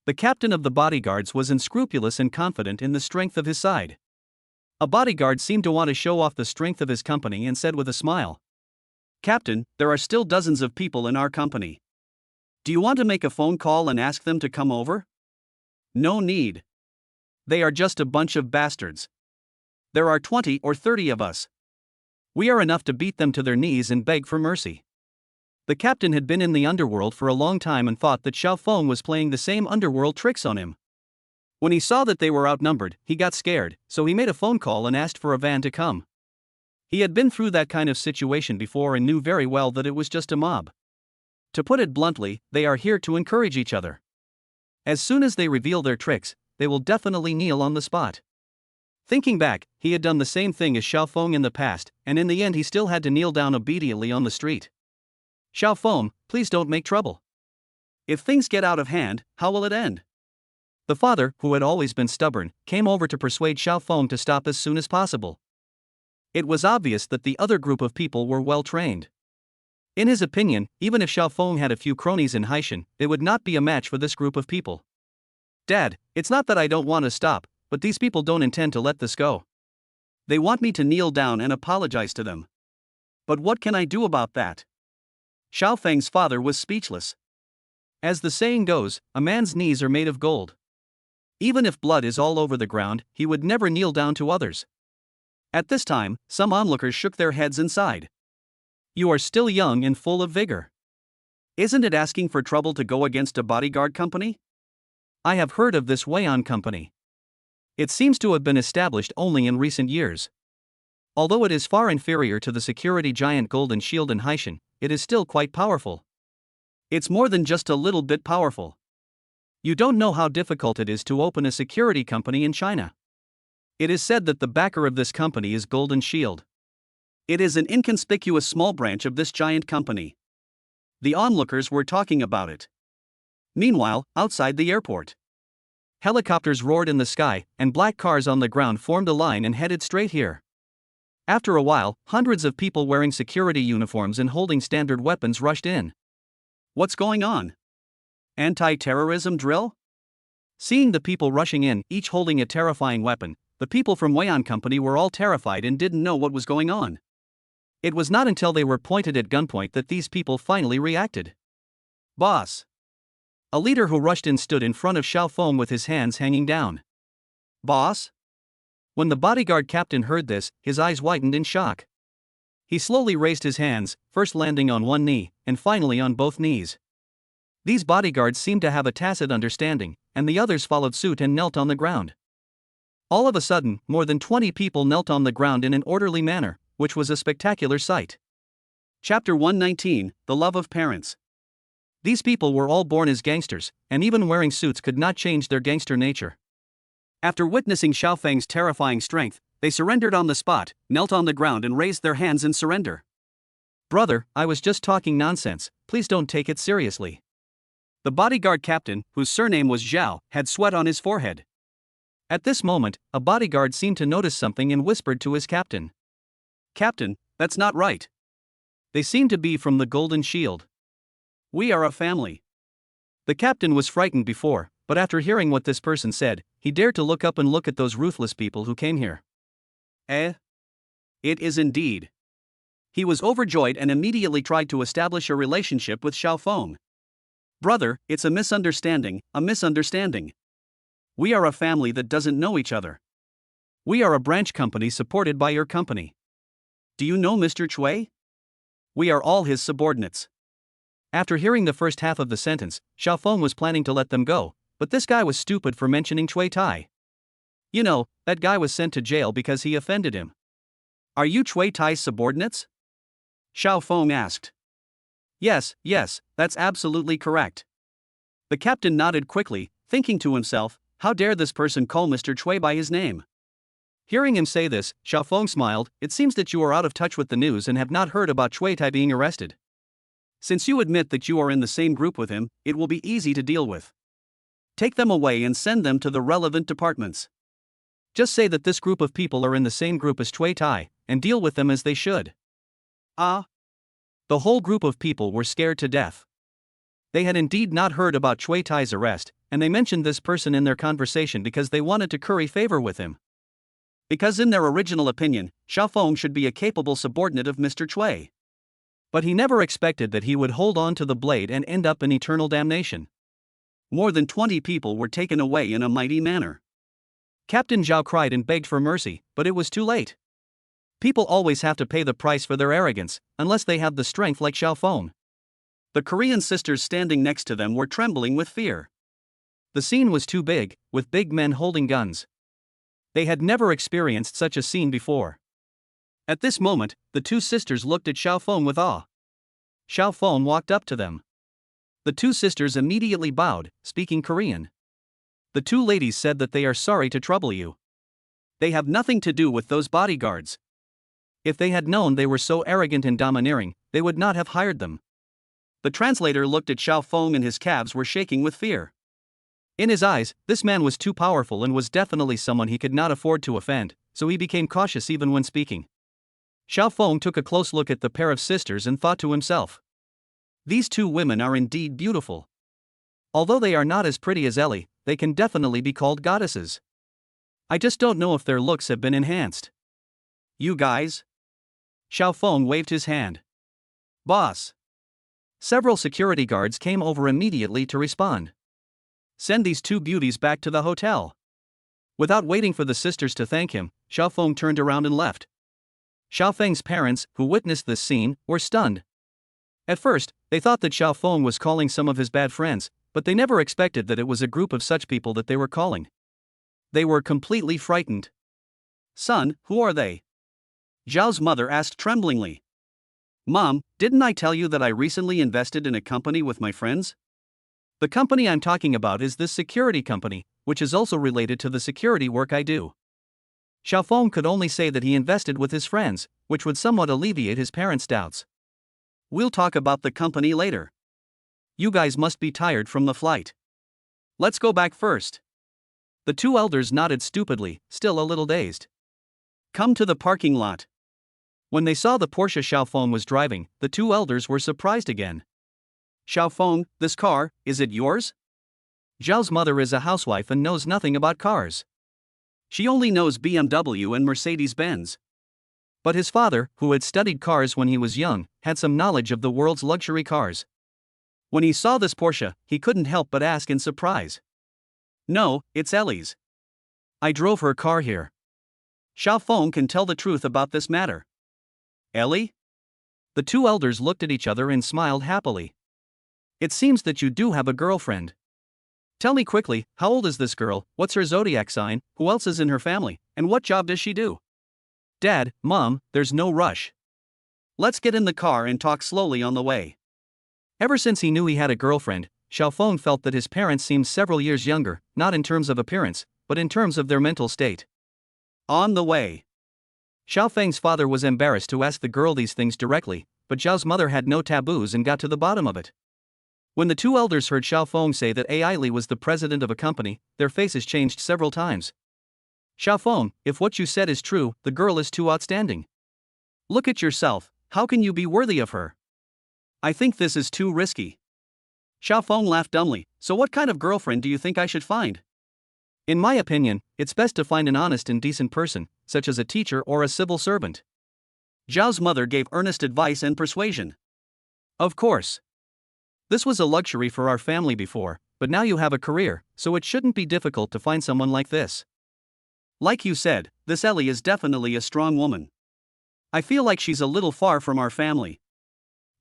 The captain of the bodyguards was unscrupulous and confident in the strength of his side. A bodyguard seemed to want to show off the strength of his company and said with a smile, "Captain, there are still dozens of people in our company. Do you want to make a phone call and ask them to come over?" "No need. They are just a bunch of bastards. There are 20 or 30 of us. We are enough to beat them to their knees and beg for mercy." The captain had been in the underworld for a long time and thought that Xiao Feng was playing the same underworld tricks on him. When he saw that they were outnumbered, he got scared, so he made a phone call and asked for a van to come. He had been through that kind of situation before and knew very well that it was just a mob. To put it bluntly, they are here to encourage each other. As soon as they reveal their tricks, they will definitely kneel on the spot. Thinking back, he had done the same thing as Xiao Feng in the past, and in the end he still had to kneel down obediently on the street. "Xiao Feng, please don't make trouble. If things get out of hand, how will it end?" The father, who had always been stubborn, came over to persuade Xiao Feng to stop as soon as possible. It was obvious that the other group of people were well trained. In his opinion, even if Xiao Feng had a few cronies in Haishan, it would not be a match for this group of people. "Dad, it's not that I don't want to stop, but these people don't intend to let this go. They want me to kneel down and apologize to them. But what can I do about that?" Xiao Feng's father was speechless. As the saying goes, a man's knees are made of gold. Even if blood is all over the ground, he would never kneel down to others. At this time, some onlookers shook their heads and sighed. "You are still young and full of vigor. Isn't it asking for trouble to go against a bodyguard company? I have heard of this Weian company. It seems to have been established only in recent years. Although it is far inferior to the security giant Golden Shield in Haishan, it is still quite powerful. It's more than just a little bit powerful. You don't know how difficult it is to open a security company in China. It is said that the backer of this company is Golden Shield. It is an inconspicuous small branch of this giant company." The onlookers were talking about it. Meanwhile, outside the airport, helicopters roared in the sky, and black cars on the ground formed a line and headed straight here. After a while, hundreds of people wearing security uniforms and holding standard weapons rushed in. What's going on? Anti-terrorism drill? Seeing the people rushing in, each holding a terrifying weapon, the people from Wayan Company were all terrified and didn't know what was going on. It was not until they were pointed at gunpoint that these people finally reacted. Boss. A leader who rushed in stood in front of Xiao Feng with his hands hanging down. Boss? When the bodyguard captain heard this, his eyes widened in shock. He slowly raised his hands, first landing on one knee, and finally on both knees. These bodyguards seemed to have a tacit understanding, and the others followed suit and knelt on the ground. All of a sudden, more than 20 people knelt on the ground in an orderly manner, which was a spectacular sight. Chapter 119, The Love of Parents. These people were all born as gangsters, and even wearing suits could not change their gangster nature. After witnessing Xiao Feng's terrifying strength, they surrendered on the spot, knelt on the ground and raised their hands in surrender. Brother, I was just talking nonsense, please don't take it seriously. The bodyguard captain, whose surname was Zhao, had sweat on his forehead. At this moment, a bodyguard seemed to notice something and whispered to his captain. Captain, that's not right. They seem to be from the Golden Shield. We are a family. The captain was frightened before, but after hearing what this person said, he dared to look up and look at those ruthless people who came here. It is indeed. He was overjoyed and immediately tried to establish a relationship with Xiao Feng. Brother, it's a misunderstanding, a misunderstanding. We are a family that doesn't know each other. We are a branch company supported by your company. Do you know Mr. Chui? We are all his subordinates. After hearing the first half of the sentence, Xiao Feng was planning to let them go, but this guy was stupid for mentioning Chui Tai. You know, that guy was sent to jail because he offended him. Are you Chui Tai's subordinates? Xiao Feng asked. Yes, that's absolutely correct. The captain nodded quickly, thinking to himself, how dare this person call Mr. Chui by his name? Hearing him say this, Xiao Feng smiled. It seems that you are out of touch with the news and have not heard about Chui Tai being arrested. Since you admit that you are in the same group with him, it will be easy to deal with. Take them away and send them to the relevant departments. Just say that this group of people are in the same group as Chui Tai, and deal with them as they should. The whole group of people were scared to death. They had indeed not heard about Chui Tai's arrest, and they mentioned this person in their conversation because they wanted to curry favor with him. Because in their original opinion, Xiao Feng should be a capable subordinate of Mr. Chui. But he never expected that he would hold on to the blade and end up in eternal damnation. More than 20 people were taken away in a mighty manner. Captain Zhao cried and begged for mercy, but it was too late. People always have to pay the price for their arrogance, unless they have the strength like Xiao Feng. The Korean sisters standing next to them were trembling with fear. The scene was too big, with big men holding guns. They had never experienced such a scene before. At this moment, the two sisters looked at Xiao Feng with awe. Xiao Feng walked up to them. The two sisters immediately bowed, speaking Korean. The two ladies said that they are sorry to trouble you. They have nothing to do with those bodyguards. If they had known they were so arrogant and domineering, they would not have hired them. The translator looked at Xiao Feng and his calves were shaking with fear. In his eyes, this man was too powerful and was definitely someone he could not afford to offend, so he became cautious even when speaking. Xiao Feng took a close look at the pair of sisters and thought to himself. These two women are indeed beautiful. Although they are not as pretty as Ellie, they can definitely be called goddesses. I just don't know if their looks have been enhanced. You guys? Xiao Feng waved his hand. Boss. Several security guards came over immediately to respond. Send these two beauties back to the hotel. Without waiting for the sisters to thank him, Xiao Feng turned around and left. Xiao Feng's parents, who witnessed this scene, were stunned. At first, they thought that Xiao Feng was calling some of his bad friends, but they never expected that it was a group of such people that they were calling. They were completely frightened. Son, who are they? Zhao's mother asked tremblingly. Mom, didn't I tell you that I recently invested in a company with my friends? The company I'm talking about is this security company, which is also related to the security work I do. Xiao Feng could only say that he invested with his friends, which would somewhat alleviate his parents' doubts. We'll talk about the company later. You guys must be tired from the flight. Let's go back first. The two elders nodded stupidly, still a little dazed. Come to the parking lot. When they saw the Porsche Xiao Feng was driving, the two elders were surprised again. Xiaofeng, this car, is it yours? Zhao's mother is a housewife and knows nothing about cars. She only knows BMW and Mercedes-Benz. But his father, who had studied cars when he was young, had some knowledge of the world's luxury cars. When he saw this Porsche, he couldn't help but ask in surprise. No, it's Ellie's. I drove her car here. Xiaofeng can tell the truth about this matter. Ellie? The two elders looked at each other and smiled happily. It seems that you do have a girlfriend. Tell me quickly, how old is this girl, what's her zodiac sign, who else is in her family, and what job does she do? Dad, Mom, there's no rush. Let's get in the car and talk slowly on the way. Ever since he knew he had a girlfriend, Xiaofeng felt that his parents seemed several years younger, not in terms of appearance, but in terms of their mental state. On the way. Xiaofeng's father was embarrassed to ask the girl these things directly, but Zhao's mother had no taboos and got to the bottom of it. When the two elders heard Xiaofeng say that Li was the president of a company, their faces changed several times. Xiaofeng, if what you said is true, the girl is too outstanding. Look at yourself, how can you be worthy of her? I think this is too risky. Xiaofeng laughed dumbly, so what kind of girlfriend do you think I should find? In my opinion, it's best to find an honest and decent person, such as a teacher or a civil servant. Zhao's mother gave earnest advice and persuasion. Of course. This was a luxury for our family before, but now you have a career, so it shouldn't be difficult to find someone like this. Like you said, this Ellie is definitely a strong woman. I feel like she's a little far from our family.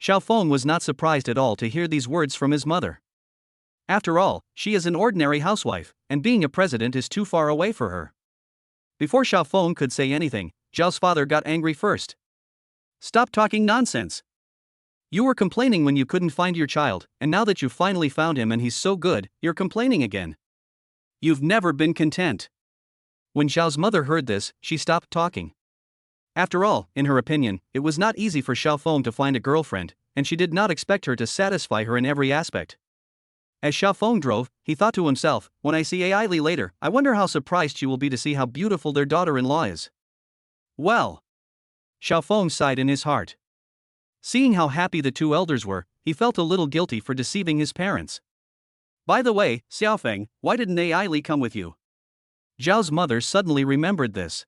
Xiaofeng was not surprised at all to hear these words from his mother. After all, she is an ordinary housewife, and being a president is too far away for her. Before Xiaofeng could say anything, Zhao's father got angry first. Stop talking nonsense. You were complaining when you couldn't find your child, and now that you finally found him and he's so good, you're complaining again. You've never been content. When Zhao's mother heard this, she stopped talking. After all, in her opinion, it was not easy for Xiaofeng to find a girlfriend, and she did not expect her to satisfy her in every aspect. As Xiaofeng drove, he thought to himself, when I see Li later, I wonder how surprised she will be to see how beautiful their daughter-in-law is. Well. Xiaofeng sighed in his heart. Seeing how happy the two elders were, he felt a little guilty for deceiving his parents. By the way, Xiaofeng, why didn't Li come with you? Zhao's mother suddenly remembered this.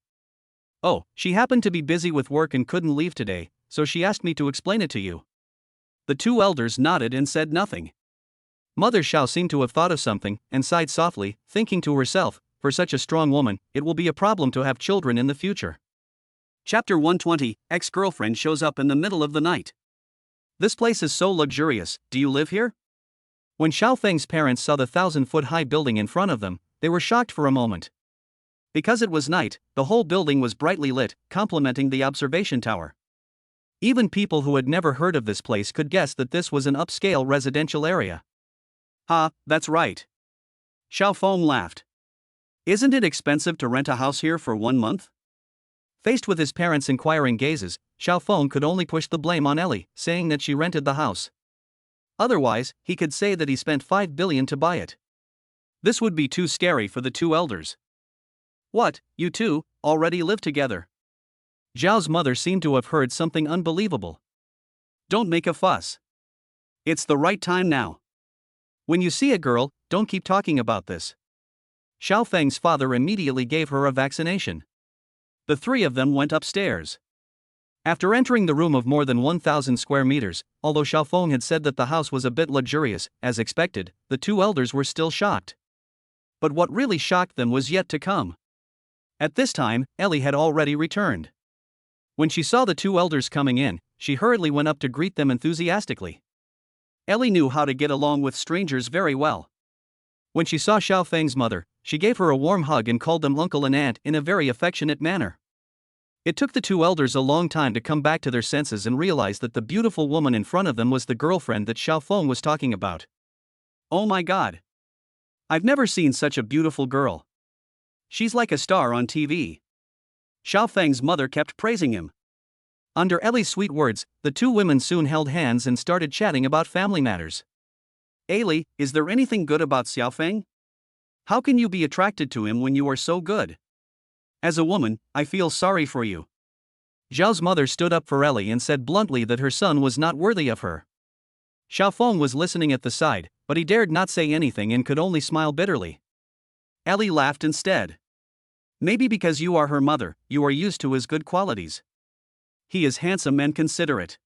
Oh, she happened to be busy with work and couldn't leave today, so she asked me to explain it to you. The two elders nodded and said nothing. Mother Xiao seemed to have thought of something, and sighed softly, thinking to herself, for such a strong woman, it will be a problem to have children in the future. Chapter 120, Ex-girlfriend shows up in the middle of the night. This place is so luxurious, do you live here? When Xiaofeng's parents saw the 1,000-foot-high building in front of them, they were shocked for a moment. Because it was night, the whole building was brightly lit, complementing the observation tower. Even people who had never heard of this place could guess that this was an upscale residential area. Ha, that's right. Xiaofeng laughed. Isn't it expensive to rent a house here for 1 month? Faced with his parents' inquiring gazes, Xiaofeng could only push the blame on Ellie, saying that she rented the house. Otherwise, he could say that he spent 5 billion to buy it. This would be too scary for the two elders. What, you two, already live together? Zhao's mother seemed to have heard something unbelievable. Don't make a fuss. It's the right time now. When you see a girl, don't keep talking about this. Xiaofeng's father immediately gave her a vaccination. The three of them went upstairs. After entering the room of more than 1,000 square meters, although Xiaofeng had said that the house was a bit luxurious, as expected, the two elders were still shocked. But what really shocked them was yet to come. At this time, Ellie had already returned. When she saw the two elders coming in, she hurriedly went up to greet them enthusiastically. Ellie knew how to get along with strangers very well. When she saw Xiaofeng's mother, she gave her a warm hug and called them uncle and aunt in a very affectionate manner. It took the two elders a long time to come back to their senses and realize that the beautiful woman in front of them was the girlfriend that Xiaofeng was talking about. Oh my God! I've never seen such a beautiful girl. She's like a star on TV. Xiaofeng's mother kept praising him. Under Ellie's sweet words, the two women soon held hands and started chatting about family matters. Ellie, is there anything good about Xiaofeng? How can you be attracted to him when you are so good? As a woman, I feel sorry for you. Zhao's mother stood up for Ellie and said bluntly that her son was not worthy of her. Xiao Feng was listening at the side, but he dared not say anything and could only smile bitterly. Ellie laughed instead. Maybe because you are her mother, you are used to his good qualities. He is handsome and considerate.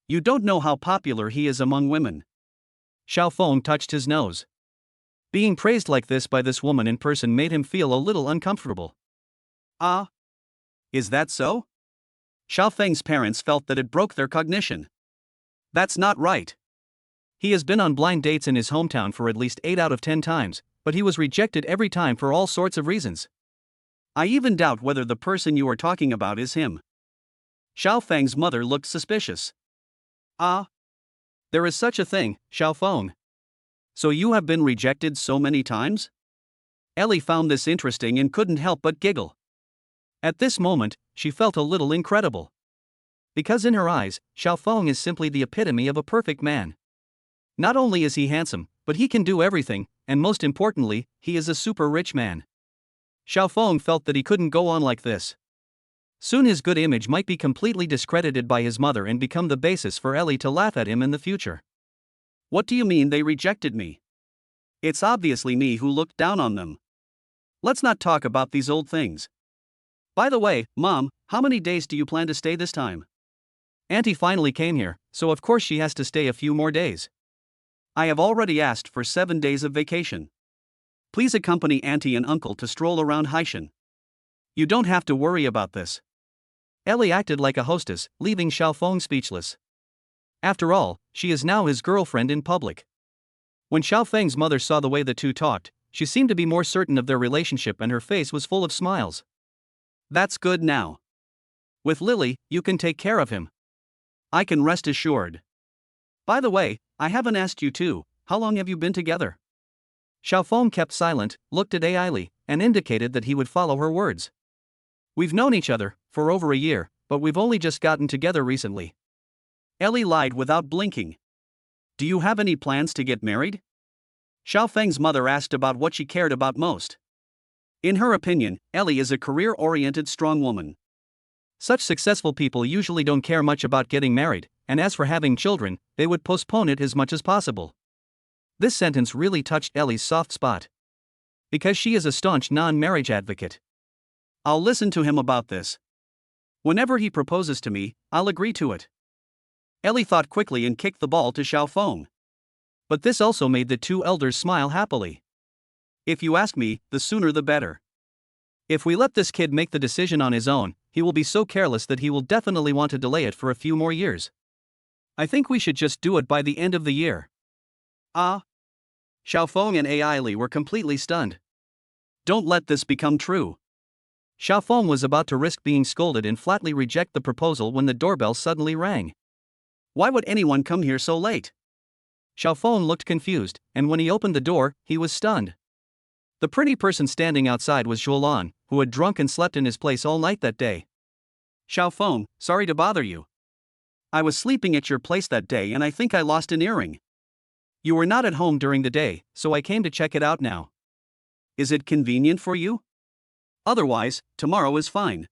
You don't know how popular he is among women. Xiao Feng touched his nose. Being praised like this by this woman in person made him feel a little uncomfortable. Ah? Is that so? Xiao Feng's parents felt that it broke their cognition. That's not right. He has been on blind dates in his hometown for at least 8 out of 10 times, but he was rejected every time for all sorts of reasons. I even doubt whether the person you are talking about is him. Xiao Feng's mother looked suspicious. Ah? There is such a thing, Xiao Feng. So you have been rejected so many times? Ellie found this interesting and couldn't help but giggle. At this moment, she felt a little incredible. Because in her eyes, Xiao Feng is simply the epitome of a perfect man. Not only is he handsome, but he can do everything, and most importantly, he is a super rich man. Xiao Feng felt that he couldn't go on like this. Soon his good image might be completely discredited by his mother and become the basis for Ellie to laugh at him in the future. What do you mean they rejected me? It's obviously me who looked down on them. Let's not talk about these old things. By the way, Mom, how many days do you plan to stay this time? Auntie finally came here, so of course she has to stay a few more days. I have already asked for 7 days of vacation. Please accompany Auntie and Uncle to stroll around Haishan. You don't have to worry about this. Ellie acted like a hostess, leaving Xiao Feng speechless. After all, she is now his girlfriend in public. When Xiao Feng's mother saw the way the two talked, she seemed to be more certain of their relationship and her face was full of smiles. That's good now. With Lily, you can take care of him. I can rest assured. By the way, I haven't asked you too, how long have you been together? Xiao Feng kept silent, looked at Ai, and indicated that he would follow her words. We've known each other for over a year, but we've only just gotten together recently. Ellie lied without blinking. Do you have any plans to get married? Xiao Feng's mother asked about what she cared about most. In her opinion, Ellie is a career-oriented strong woman. Such successful people usually don't care much about getting married, and as for having children, they would postpone it as much as possible. This sentence really touched Ellie's soft spot. Because she is a staunch non-marriage advocate. I'll listen to him about this. Whenever he proposes to me, I'll agree to it. Ellie thought quickly and kicked the ball to Xiao Feng. But this also made the two elders smile happily. If you ask me, the sooner the better. If we let this kid make the decision on his own, he will be so careless that he will definitely want to delay it for a few more years. I think we should just do it by the end of the year. Ah? Xiao Feng and Ai were completely stunned. Don't let this become true. Xiao Feng was about to risk being scolded and flatly reject the proposal when the doorbell suddenly rang. Why would anyone come here so late? Xiao Feng looked confused, and when he opened the door, he was stunned. The pretty person standing outside was Zhuolan, who had drunk and slept in his place all night that day. Xiao Feng, sorry to bother you. I was sleeping at your place that day and I think I lost an earring. You were not at home during the day, so I came to check it out now. Is it convenient for you? Otherwise, tomorrow is fine.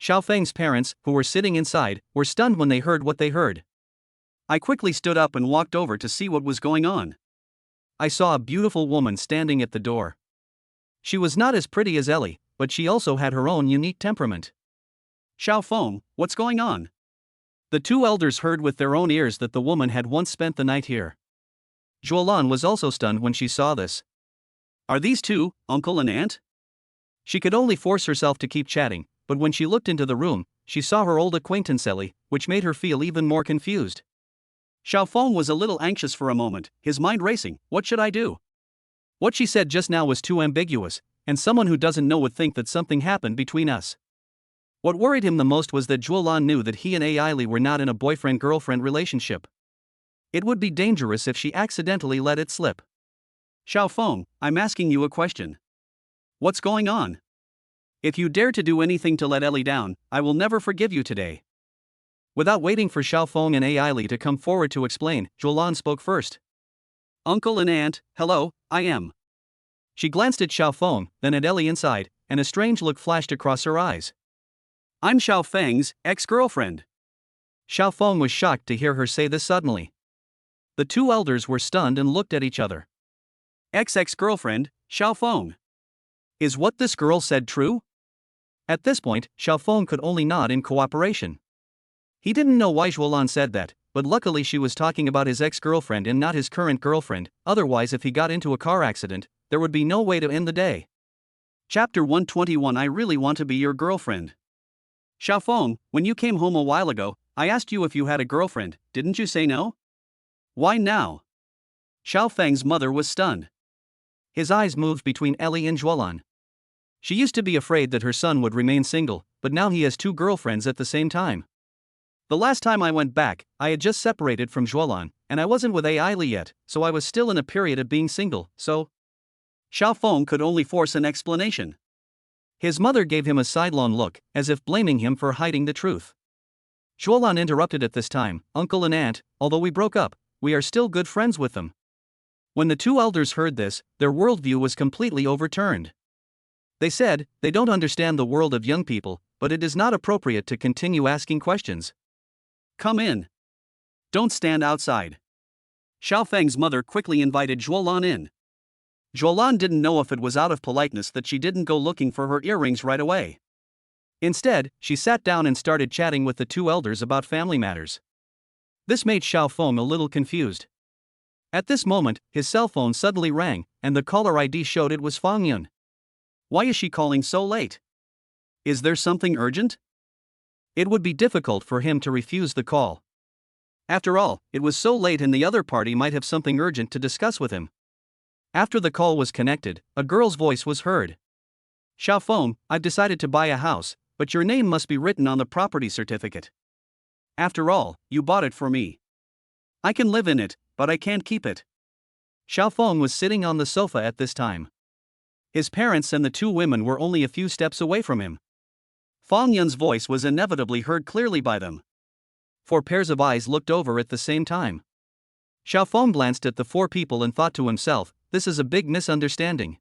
Xiao Feng's parents, who were sitting inside, were stunned when they heard what they heard. I quickly stood up and walked over to see what was going on. I saw a beautiful woman standing at the door. She was not as pretty as Ellie, but she also had her own unique temperament. Xiao Feng, what's going on? The two elders heard with their own ears that the woman had once spent the night here. Zhuolan was also stunned when she saw this. Are these two, uncle and aunt? She could only force herself to keep chatting, but when she looked into the room, she saw her old acquaintance Ellie, which made her feel even more confused. Xiao Feng was a little anxious for a moment, his mind racing. What should I do? What she said just now was too ambiguous, and someone who doesn't know would think that something happened between us. What worried him the most was that Zhuolan knew that he and Ai were not in a boyfriend-girlfriend relationship. It would be dangerous if she accidentally let it slip. Xiao Feng, I'm asking you a question. What's going on? If you dare to do anything to let Ellie down, I will never forgive you today. Without waiting for Xiao Feng and Ai to come forward to explain, Zhuolan spoke first. Uncle and aunt, hello, I am. She glanced at Xiao Feng, then at Ellie inside, and a strange look flashed across her eyes. I'm Xiao Feng's ex-girlfriend. Xiao Feng was shocked to hear her say this suddenly. The two elders were stunned and looked at each other. Ex-girlfriend, Xiaofeng. Is what this girl said true? At this point, Xiaofeng could only nod in cooperation. He didn't know why Zhuolan said that, but luckily she was talking about his ex-girlfriend and not his current girlfriend, otherwise if he got into a car accident, there would be no way to end the day. Chapter 121 I really want to be your girlfriend. Xiaofeng, when you came home a while ago, I asked you if you had a girlfriend, didn't you say no? Why now? Xiaofeng's mother was stunned. His eyes moved between Ellie and Zhuolan. She used to be afraid that her son would remain single, but now he has two girlfriends at the same time. The last time I went back, I had just separated from Zhuolan, and I wasn't with Ai Li yet, so I was still in a period of being single, so. Xiaofeng could only force an explanation. His mother gave him a sidelong look, as if blaming him for hiding the truth. Zhuolan interrupted at this time, Uncle and Aunt, although we broke up, we are still good friends with them. When the two elders heard this, their worldview was completely overturned. They said, they don't understand the world of young people, but it is not appropriate to continue asking questions. Come in. Don't stand outside. Xiaofeng's mother quickly invited Zhuolan in. Zhuolan didn't know if it was out of politeness that she didn't go looking for her earrings right away. Instead, she sat down and started chatting with the two elders about family matters. This made Xiaofeng a little confused. At this moment, his cell phone suddenly rang, and the caller ID showed it was Fang Yun. Why is she calling so late? Is there something urgent? It would be difficult for him to refuse the call. After all, it was so late and the other party might have something urgent to discuss with him. After the call was connected, a girl's voice was heard. Xiaofeng, I've decided to buy a house, but your name must be written on the property certificate. After all, you bought it for me. I can live in it, but I can't keep it. Xiaofeng was sitting on the sofa at this time. His parents and the two women were only a few steps away from him. Fang Yun's voice was inevitably heard clearly by them. 4 pairs of eyes looked over at the same time. Xiaofeng glanced at the 4 people and thought to himself, this is a big misunderstanding.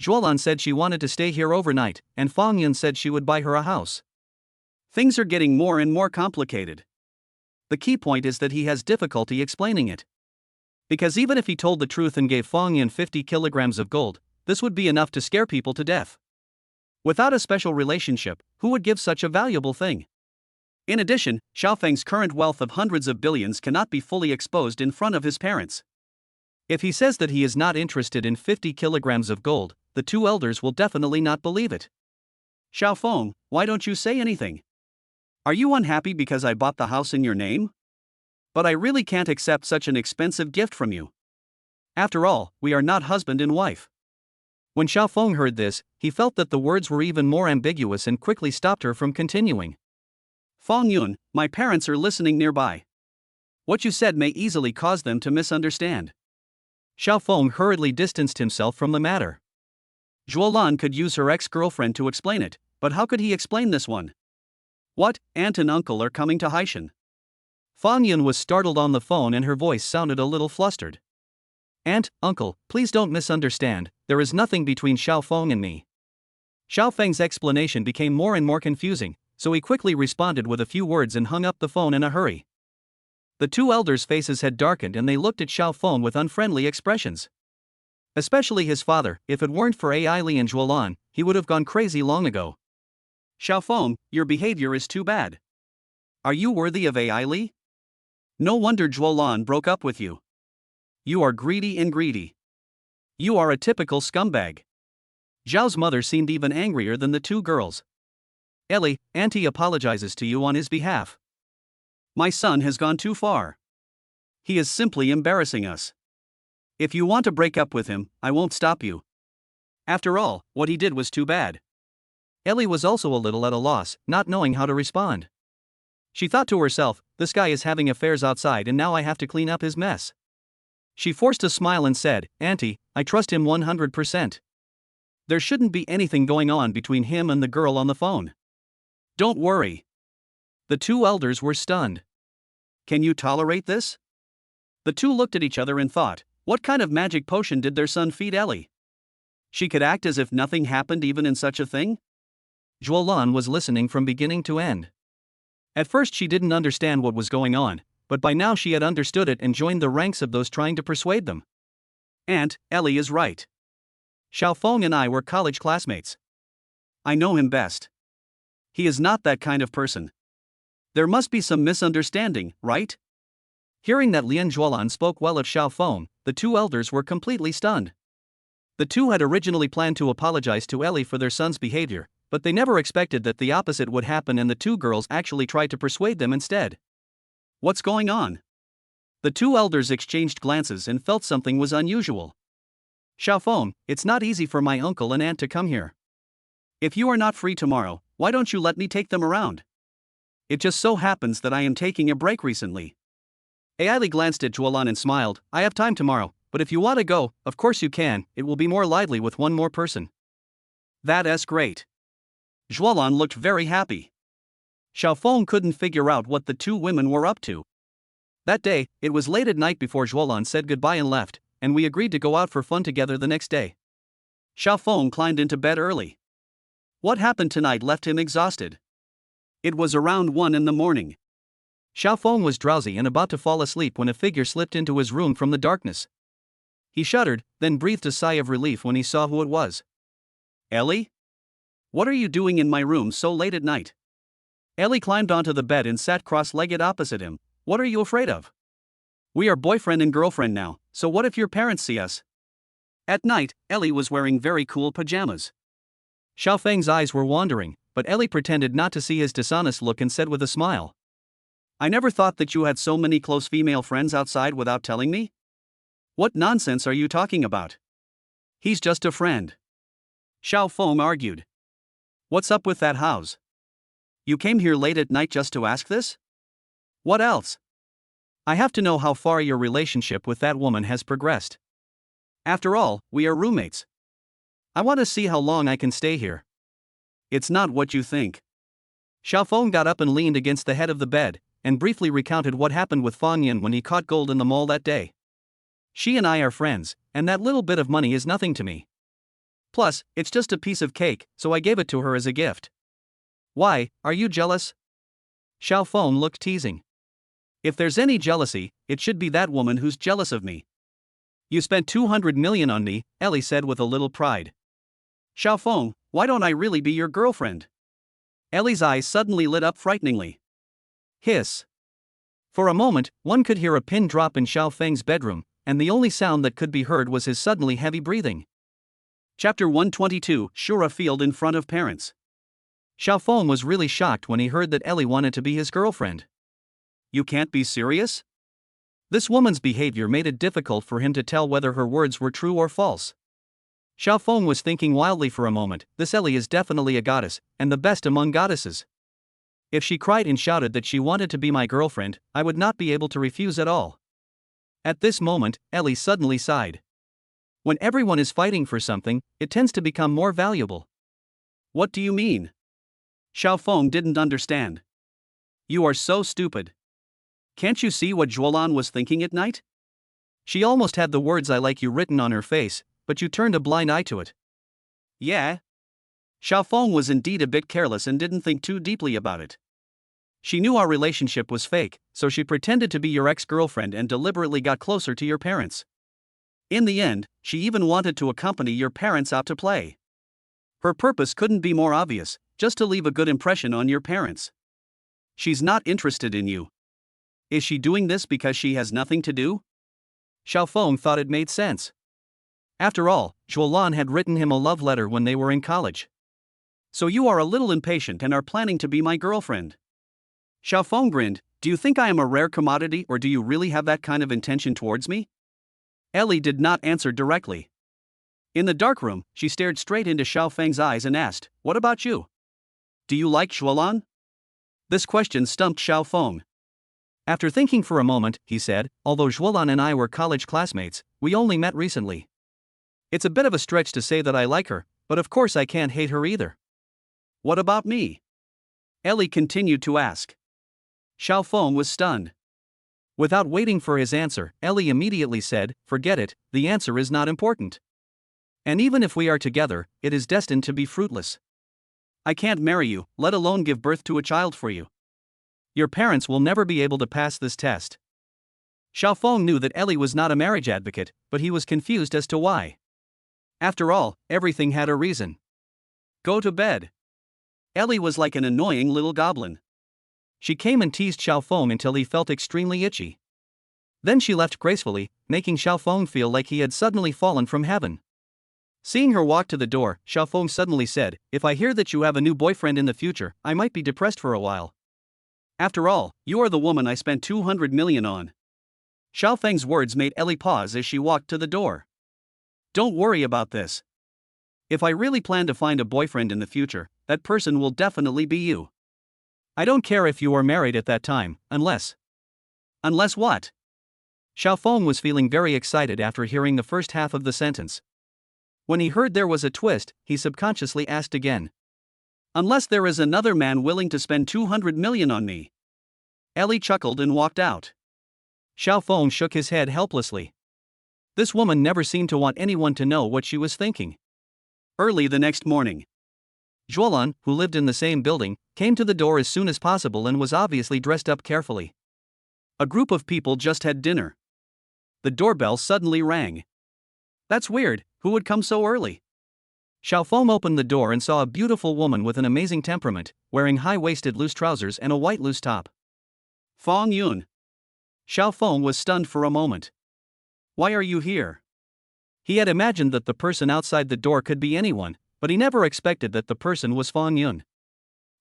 Zhuolan said she wanted to stay here overnight, and Fang Yun said she would buy her a house. Things are getting more and more complicated. The key point is that he has difficulty explaining it. Because even if he told the truth and gave Fang Yun 50 kilograms of gold, this would be enough to scare people to death. Without a special relationship, who would give such a valuable thing? In addition, Xiaofeng's current wealth of hundreds of billions cannot be fully exposed in front of his parents. If he says that he is not interested in 50 kilograms of gold, the two elders will definitely not believe it. Xiaofeng, why don't you say anything? Are you unhappy because I bought the house in your name? But I really can't accept such an expensive gift from you. After all, we are not husband and wife. When Xiaofeng heard this, he felt that the words were even more ambiguous and quickly stopped her from continuing. Fang Yun, my parents are listening nearby. What you said may easily cause them to misunderstand. Xiaofeng hurriedly distanced himself from the matter. Zhuolan could use her ex-girlfriend to explain it, but how could he explain this one? What, aunt and uncle are coming to Haishan? Fang Yun was startled on the phone and her voice sounded a little flustered. Aunt, uncle, please don't misunderstand, there is nothing between Xiaofeng and me. Xiaofeng's explanation became more and more confusing, so he quickly responded with a few words and hung up the phone in a hurry. The two elders' faces had darkened and they looked at Xiaofeng with unfriendly expressions. Especially his father, if it weren't for Ai Li and Zhuolan, he would have gone crazy long ago. Xiaofeng, your behavior is too bad. Are you worthy of Ai Li? No wonder Zhuolan broke up with you. You are greedy and greedy. You are a typical scumbag. Zhao's mother seemed even angrier than the two girls. Ellie, Auntie apologizes to you on his behalf. My son has gone too far. He is simply embarrassing us. If you want to break up with him, I won't stop you. After all, what he did was too bad. Ellie was also a little at a loss, not knowing how to respond. She thought to herself, this guy is having affairs outside and now I have to clean up his mess. She forced a smile and said, Auntie, I trust him 100%. There shouldn't be anything going on between him and the girl on the phone. Don't worry. The two elders were stunned. Can you tolerate this? The two looked at each other and thought, what kind of magic potion did their son feed Ellie? She could act as if nothing happened even in such a thing? Zhuolan was listening from beginning to end. At first she didn't understand what was going on, but by now she had understood it and joined the ranks of those trying to persuade them. Aunt, Ellie is right. Xiaofeng and I were college classmates. I know him best. He is not that kind of person. There must be some misunderstanding, right? Hearing that Lian Zhuolan spoke well of Xiaofeng, the two elders were completely stunned. The two had originally planned to apologize to Ellie for their son's behavior, but they never expected that the opposite would happen and the two girls actually tried to persuade them instead. What's going on? The two elders exchanged glances and felt something was unusual. Xiaofeng, it's not easy for my uncle and aunt to come here. If you are not free tomorrow, why don't you let me take them around? It just so happens that I am taking a break recently. Ailey glanced at Zhuolan and smiled. I have time tomorrow, but if you want to go, of course you can, it will be more lively with one more person. That's great. Zhuolan looked very happy. Xiaofeng couldn't figure out what the two women were up to. That day, it was late at night before Zhuolan said goodbye and left, and we agreed to go out for fun together the next day. Xiaofeng climbed into bed early. What happened tonight left him exhausted. It was around 1 in the morning. Xiaofeng was drowsy and about to fall asleep when a figure slipped into his room from the darkness. He shuddered, then breathed a sigh of relief when he saw who it was. Ellie? What are you doing in my room so late at night? Ellie climbed onto the bed and sat cross-legged opposite him. What are you afraid of? We are boyfriend and girlfriend now, so what if your parents see us? At night, Ellie was wearing very cool pajamas. Xiaofeng's eyes were wandering, but Ellie pretended not to see his dishonest look and said with a smile. I never thought that you had so many close female friends outside without telling me? What nonsense are you talking about? He's just a friend. Xiaofeng argued. What's up with that house? You came here late at night just to ask this? What else? I have to know how far your relationship with that woman has progressed. After all, we are roommates. I want to see how long I can stay here. It's not what you think. Xiaofeng got up and leaned against the head of the bed, and briefly recounted what happened with Fang Yin when he caught gold in the mall that day. She and I are friends, and that little bit of money is nothing to me. Plus, it's just a piece of cake, so I gave it to her as a gift. Why, are you jealous? Xiaofeng looked teasing. If there's any jealousy, it should be that woman who's jealous of me. You spent 200 million on me, Ellie said with a little pride. Xiaofeng, why don't I really be your girlfriend? Ellie's eyes suddenly lit up frighteningly. Hiss. For a moment, one could hear a pin drop in Xiaofeng's bedroom, and the only sound that could be heard was his suddenly heavy breathing. Chapter 122, Shura Field in front of parents. Xiaofeng was really shocked when he heard that Ellie wanted to be his girlfriend. You can't be serious? This woman's behavior made it difficult for him to tell whether her words were true or false. Xiaofeng was thinking wildly for a moment. This Ellie is definitely a goddess, and the best among goddesses. If she cried and shouted that she wanted to be my girlfriend, I would not be able to refuse at all. At this moment, Ellie suddenly sighed. When everyone is fighting for something, it tends to become more valuable. What do you mean? Xiaofeng didn't understand. You are so stupid. Can't you see what Zhuolan was thinking at night? She almost had the words I like you written on her face, but you turned a blind eye to it. Yeah. Xiaofeng was indeed a bit careless and didn't think too deeply about it. She knew our relationship was fake, so she pretended to be your ex-girlfriend and deliberately got closer to your parents. In the end, she even wanted to accompany your parents out to play. Her purpose couldn't be more obvious, just to leave a good impression on your parents. She's not interested in you. Is she doing this because she has nothing to do? Xiaofeng thought it made sense. After all, Zhuolan had written him a love letter when they were in college. So you are a little impatient and are planning to be my girlfriend. Xiaofeng grinned. Do you think I am a rare commodity or do you really have that kind of intention towards me? Ellie did not answer directly. In the dark room, she stared straight into Xiaofeng's eyes and asked, what about you? Do you like Zhuolan? This question stumped Xiaofeng. After thinking for a moment, he said, although Zhuolan and I were college classmates, we only met recently. It's a bit of a stretch to say that I like her, but of course I can't hate her either. What about me? Ellie continued to ask. Xiaofeng was stunned. Without waiting for his answer, Ellie immediately said, forget it, the answer is not important. And even if we are together, it is destined to be fruitless. I can't marry you, let alone give birth to a child for you. Your parents will never be able to pass this test. Xiaofeng knew that Ellie was not a marriage advocate, but he was confused as to why. After all, everything had a reason. Go to bed. Ellie was like an annoying little goblin. She came and teased Xiaofeng until he felt extremely itchy. Then she left gracefully, making Xiaofeng feel like he had suddenly fallen from heaven. Seeing her walk to the door, Xiaofeng suddenly said, "If I hear that you have a new boyfriend in the future, I might be depressed for a while. After all, you are the woman I spent 200 million on." Xiaofeng's words made Ellie pause as she walked to the door. Don't worry about this. If I really plan to find a boyfriend in the future, that person will definitely be you. I don't care if you are married at that time, unless. Unless what? Xiaofeng was feeling very excited after hearing the first half of the sentence. When he heard there was a twist, he subconsciously asked again. Unless there is another man willing to spend 200 million on me. Ellie chuckled and walked out. Xiaofeng shook his head helplessly. This woman never seemed to want anyone to know what she was thinking. Early the next morning, Zhuolan, who lived in the same building, came to the door as soon as possible and was obviously dressed up carefully. A group of people just had dinner. The doorbell suddenly rang. That's weird, who would come so early? Xiaofeng opened the door and saw a beautiful woman with an amazing temperament, wearing high-waisted loose trousers and a white loose top. Fong Yun. Xiaofeng was stunned for a moment. Why are you here? He had imagined that the person outside the door could be anyone, but he never expected that the person was Fong Yun.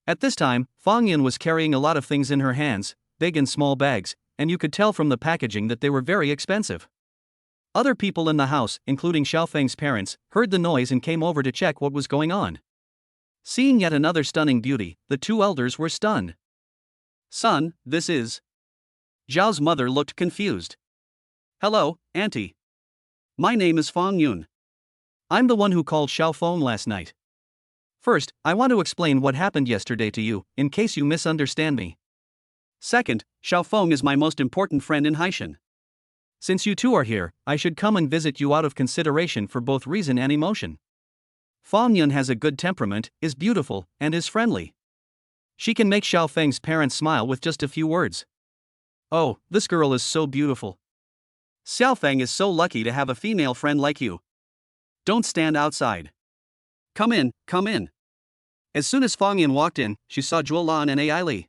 At this time, Fong Yun was carrying a lot of things in her hands, big and small bags, and you could tell from the packaging that they were very expensive. Other people in the house, including Xiaofeng's parents, heard the noise and came over to check what was going on. Seeing yet another stunning beauty, the two elders were stunned. Son, this is. Zhao's mother looked confused. Hello, Auntie. My name is Fong Yun. I'm the one who called Xiaofeng last night. First, I want to explain what happened yesterday to you, in case you misunderstand me. Second, Xiaofeng is my most important friend in Haishan. Since you two are here, I should come and visit you out of consideration for both reason and emotion. Fong Yun has a good temperament, is beautiful, and is friendly. She can make Xiaofeng's parents smile with just a few words. Oh, this girl is so beautiful. Xiaofeng is so lucky to have a female friend like you. Don't stand outside. Come in, come in. As soon as Fong Yun walked in, she saw Zhuolan and Ai Li.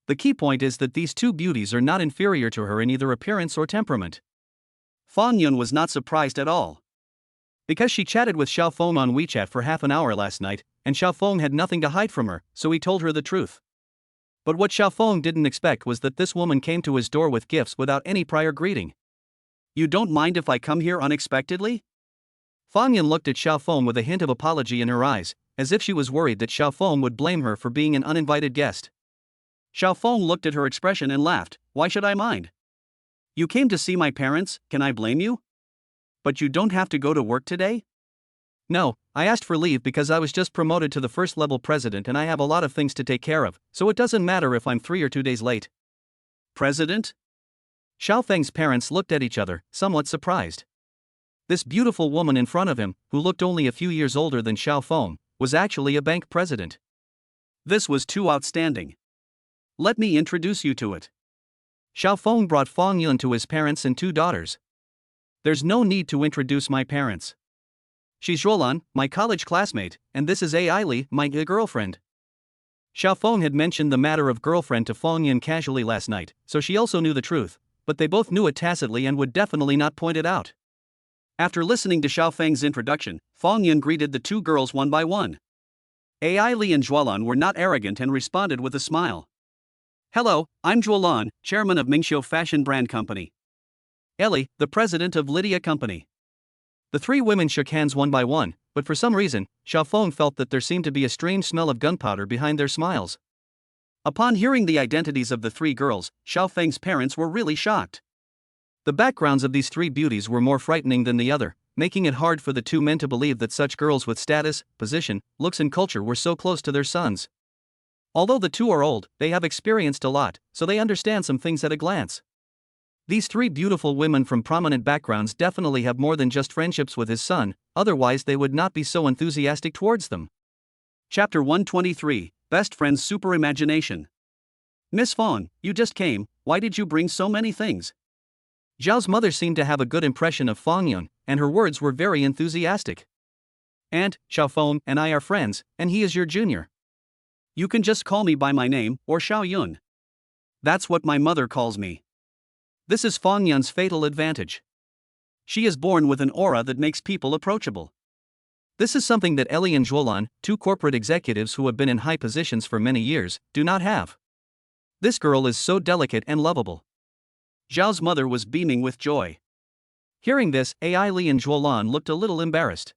The key point is that these two beauties are not inferior to her in either appearance or temperament. Fong Yun was not surprised at all. Because she chatted with Xiaofeng on WeChat for half an hour last night, and Xiaofeng had nothing to hide from her, so he told her the truth. But what Xiaofeng didn't expect was that this woman came to his door with gifts without any prior greeting. You don't mind if I come here unexpectedly? Fong Yun looked at Xiaofeng with a hint of apology in her eyes, as if she was worried that Xiaofeng would blame her for being an uninvited guest. Xiaofeng looked at her expression and laughed. Why should I mind? You came to see my parents, can I blame you? But you don't have to go to work today? No, I asked for leave because I was just promoted to the first-level president and I have a lot of things to take care of, so it doesn't matter if I'm 3 or 2 days late. President? Xiaofeng's parents looked at each other, somewhat surprised. This beautiful woman in front of him, who looked only a few years older than Xiaofeng, was actually a bank president. This was too outstanding. Let me introduce you to it. Xiaofeng brought Fong Yun to his parents and 2 daughters. There's no need to introduce my parents. She's Zhuolan, my college classmate, and this is Ai Li, my girlfriend. Xiaofeng had mentioned the matter of girlfriend to Fong Yun casually last night, so she also knew the truth, but they both knew it tacitly and would definitely not point it out. After listening to Xiaofeng's introduction, Fong Yun greeted the 2 girls one by one. Ai Li and Zhuolan were not arrogant and responded with a smile. Hello, I'm Zhuolan, chairman of Mingxiu Fashion Brand Company. Ellie, the president of Lydia Company. The 3 women shook hands one by one, but for some reason, Xiaofeng felt that there seemed to be a strange smell of gunpowder behind their smiles. Upon hearing the identities of the 3 girls, Xiaofeng's parents were really shocked. The backgrounds of these 3 beauties were more frightening than the other, making it hard for the 2 men to believe that such girls with status, position, looks and culture were so close to their sons. Although the 2 are old, they have experienced a lot, so they understand some things at a glance. These 3 beautiful women from prominent backgrounds definitely have more than just friendships with his son, otherwise they would not be so enthusiastic towards them. Chapter 123, Best Friends Super Imagination. Miss Fawn, you just came, why did you bring so many things? Zhao's mother seemed to have a good impression of Fong Yun, and her words were very enthusiastic. Aunt, Xiao Feng and I are friends, and he is your junior. You can just call me by my name, or Xiao Yun. That's what my mother calls me. This is Fong Yun's fatal advantage. She is born with an aura that makes people approachable. This is something that Ellie and Zhuolan, two corporate executives who have been in high positions for many years, do not have. This girl is so delicate and lovable. Zhao's mother was beaming with joy. Hearing this, Ai Li and Zhuolan looked a little embarrassed.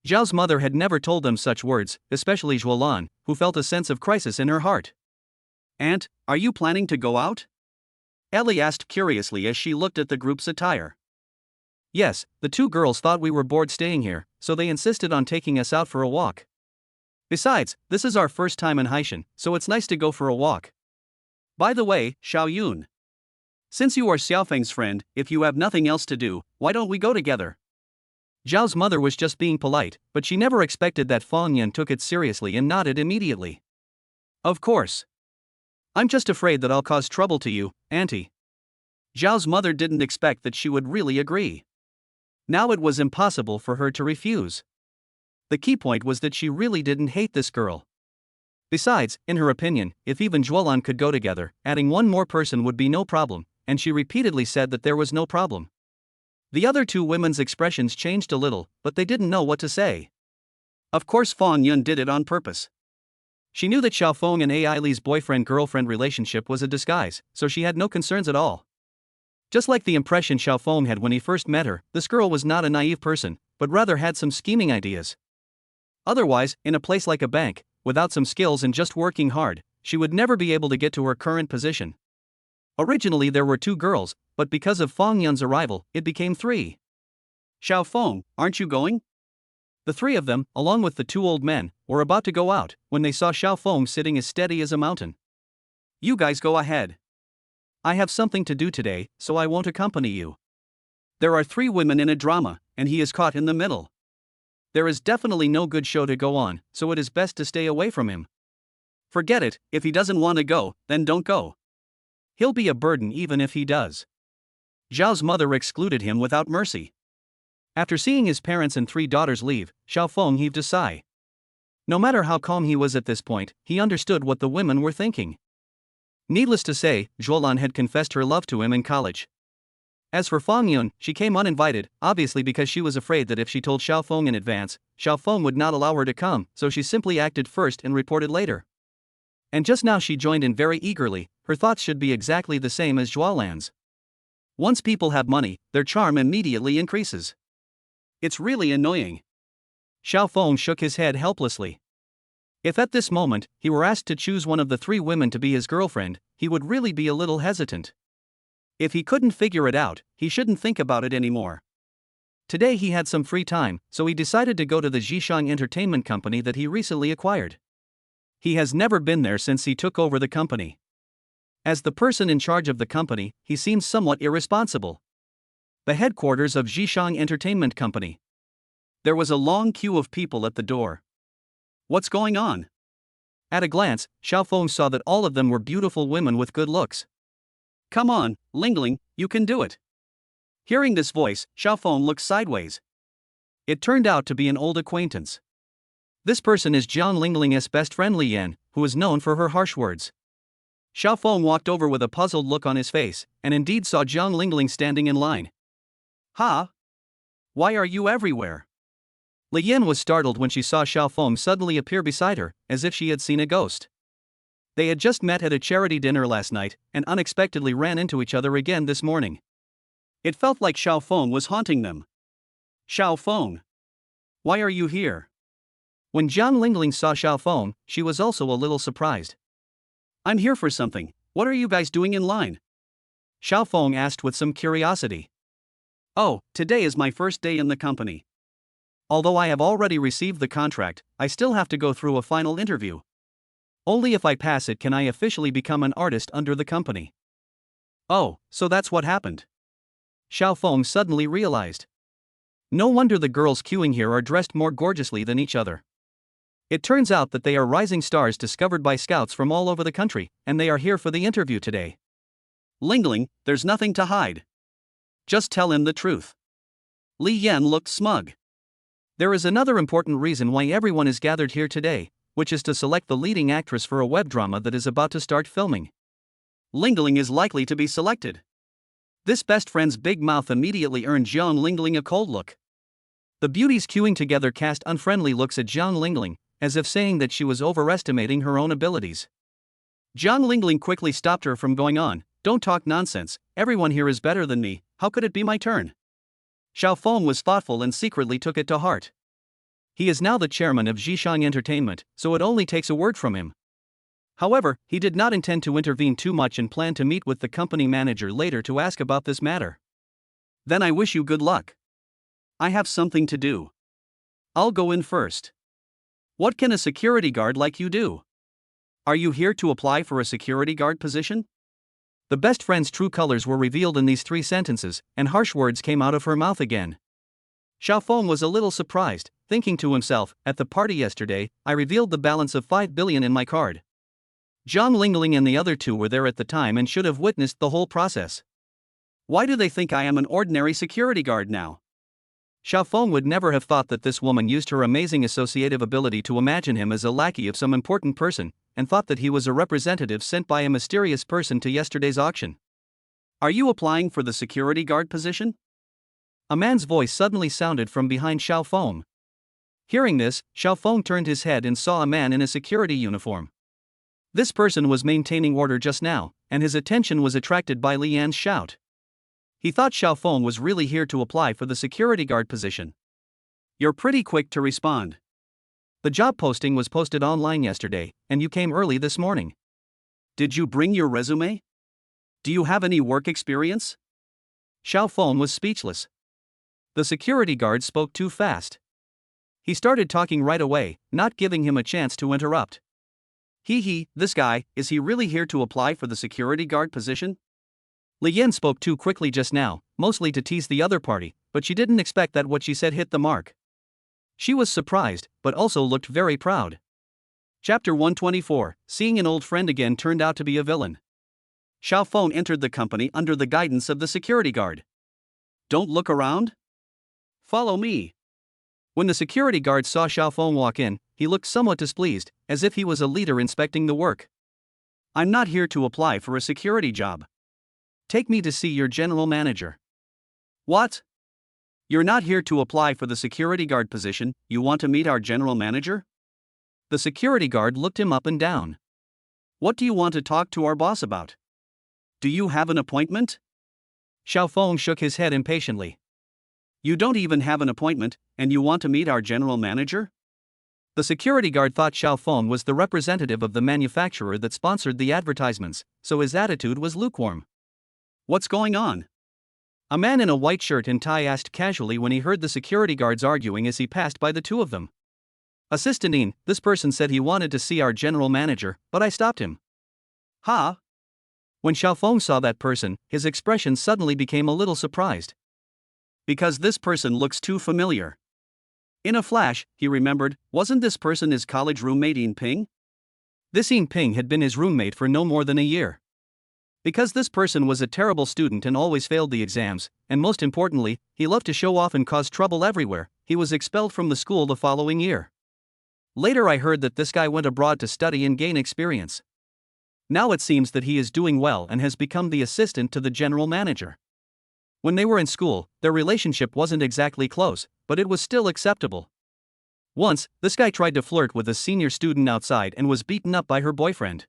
Zhao's mother had never told them such words, especially Zhuolan, who felt a sense of crisis in her heart. Aunt, are you planning to go out? Ellie asked curiously as she looked at the group's attire. Yes, the two girls thought we were bored staying here, so they insisted on taking us out for a walk. Besides, this is our first time in Haishan, so it's nice to go for a walk. By the way, Xiao Yun. Since you are Xiaofeng's friend, if you have nothing else to do, why don't we go together? Zhao's mother was just being polite, but she never expected that Fong Yun took it seriously and nodded immediately. Of course. I'm just afraid that I'll cause trouble to you, Auntie. Zhao's mother didn't expect that she would really agree. Now it was impossible for her to refuse. The key point was that she really didn't hate this girl. Besides, in her opinion, if even Zhuolan could go together, adding one more person would be no problem, and she repeatedly said that there was no problem. The other two women's expressions changed a little, but they didn't know what to say. Of course Fong Yun did it on purpose. She knew that Xiao Feng and Ai Li's boyfriend-girlfriend relationship was a disguise, so she had no concerns at all. Just like the impression Xiao Feng had when he first met her, this girl was not a naive person, but rather had some scheming ideas. Otherwise, in a place like a bank, without some skills and just working hard, she would never be able to get to her current position. Originally there were two girls, but because of Fong Yun's arrival, it became three. Xiao Feng, aren't you going? The three of them, along with the two old men, were about to go out, when they saw Xiao Feng sitting as steady as a mountain. You guys go ahead. I have something to do today, so I won't accompany you. There are three women in a drama, and he is caught in the middle. There is definitely no good show to go on, so it is best to stay away from him. Forget it, if he doesn't want to go, then don't go. He'll be a burden even if he does. Zhao's mother excluded him without mercy. After seeing his parents and three daughters leave, Xiao Feng heaved a sigh. No matter how calm he was at this point, he understood what the women were thinking. Needless to say, Zhuolan had confessed her love to him in college. As for Fong Yun, she came uninvited, obviously because she was afraid that if she told Xiao Feng in advance, Xiao Feng would not allow her to come, so she simply acted first and reported later. And just now she joined in very eagerly. Her thoughts should be exactly the same as Zhuolan's. Once people have money, their charm immediately increases. It's really annoying. Xiao Feng shook his head helplessly. If at this moment, he were asked to choose one of the three women to be his girlfriend, he would really be a little hesitant. If he couldn't figure it out, he shouldn't think about it anymore. Today he had some free time, so he decided to go to the Zhishang Entertainment Company that he recently acquired. He has never been there since he took over the company. As the person in charge of the company, he seems somewhat irresponsible. The headquarters of Zhishang Entertainment Company. There was a long queue of people at the door. What's going on? At a glance, Xiao Feng saw that all of them were beautiful women with good looks. Come on, Lingling, you can do it. Hearing this voice, Xiao Feng looked sideways. It turned out to be an old acquaintance. This person is Jiang Lingling's best friend Li Yan, who is known for her harsh words. Xiao Feng walked over with a puzzled look on his face, and indeed saw Jiang Lingling standing in line. Ha! Why are you everywhere? Li Yan was startled when she saw Xiao Feng suddenly appear beside her, as if she had seen a ghost. They had just met at a charity dinner last night, and unexpectedly ran into each other again this morning. It felt like Xiao Feng was haunting them. Xiao Feng! Why are you here? When Jiang Lingling saw Xiao Feng, she was also a little surprised. I'm here for something, what are you guys doing in line? Xiao Feng asked with some curiosity. Oh, today is my first day in the company. Although I have already received the contract, I still have to go through a final interview. Only if I pass it can I officially become an artist under the company. Oh, so that's what happened. Xiao Feng suddenly realized. No wonder the girls queuing here are dressed more gorgeously than each other. It turns out that they are rising stars discovered by scouts from all over the country, and they are here for the interview today. Lingling, there's nothing to hide. Just tell him the truth. Li Yan looked smug. There is another important reason why everyone is gathered here today, which is to select the leading actress for a web drama that is about to start filming. Lingling is likely to be selected. This best friend's big mouth immediately earned Jiang Lingling a cold look. The beauties queuing together cast unfriendly looks at Jiang Lingling, as if saying that she was overestimating her own abilities. Jiang Lingling quickly stopped her from going on. Don't talk nonsense, everyone here is better than me, how could it be my turn? Xiao Feng was thoughtful and secretly took it to heart. He is now the chairman of Zhishang Entertainment, so it only takes a word from him. However, he did not intend to intervene too much and planned to meet with the company manager later to ask about this matter. Then I wish you good luck. I have something to do. I'll go in first. What can a security guard like you do? Are you here to apply for a security guard position? The best friend's true colors were revealed in these 3 sentences, and harsh words came out of her mouth again. Xiao Feng was a little surprised, thinking to himself, at the party yesterday, I revealed the balance of 5 billion in my card. Jiang Lingling and the other 2 were there at the time and should have witnessed the whole process. Why do they think I am an ordinary security guard now? Xiao Feng would never have thought that this woman used her amazing associative ability to imagine him as a lackey of some important person, and thought that he was a representative sent by a mysterious person to yesterday's auction. Are you applying for the security guard position? A man's voice suddenly sounded from behind Xiao Feng. Hearing this, Xiao Feng turned his head and saw a man in a security uniform. This person was maintaining order just now, and his attention was attracted by Li Yan's shout. He thought Xiao Feng was really here to apply for the security guard position. You're pretty quick to respond. The job posting was posted online yesterday, and you came early this morning. Did you bring your resume? Do you have any work experience? Xiao Feng was speechless. The security guard spoke too fast. He started talking right away, not giving him a chance to interrupt. This guy, is he really here to apply for the security guard position? Li Yan spoke too quickly just now, mostly to tease the other party, but she didn't expect that what she said hit the mark. She was surprised, but also looked very proud. Chapter 124, Seeing an old friend again turned out to be a villain. Xiao Feng entered the company under the guidance of the security guard. Don't look around? Follow me. When the security guard saw Xiao Feng walk in, he looked somewhat displeased, as if he was a leader inspecting the work. I'm not here to apply for a security job. Take me to see your general manager. What? You're not here to apply for the security guard position, you want to meet our general manager? The security guard looked him up and down. What do you want to talk to our boss about? Do you have an appointment? Xiao Feng shook his head impatiently. You don't even have an appointment, and you want to meet our general manager? The security guard thought Xiao Feng was the representative of the manufacturer that sponsored the advertisements, so his attitude was lukewarm. What's going on? A man in a white shirt and tie asked casually when he heard the security guards arguing as he passed by the 2 of them. Assistant Ian, this person said he wanted to see our general manager, but I stopped him. Ha! When Xiao Feng saw that person, his expression suddenly became a little surprised. Because this person looks too familiar. In a flash, he remembered, wasn't this person his college roommate Yin Ping? This Yin Ping had been his roommate for no more than a year. Because this person was a terrible student and always failed the exams, and most importantly, he loved to show off and cause trouble everywhere, he was expelled from the school the following year. Later I heard that this guy went abroad to study and gain experience. Now it seems that he is doing well and has become the assistant to the general manager. When they were in school, their relationship wasn't exactly close, but it was still acceptable. Once, this guy tried to flirt with a senior student outside and was beaten up by her boyfriend.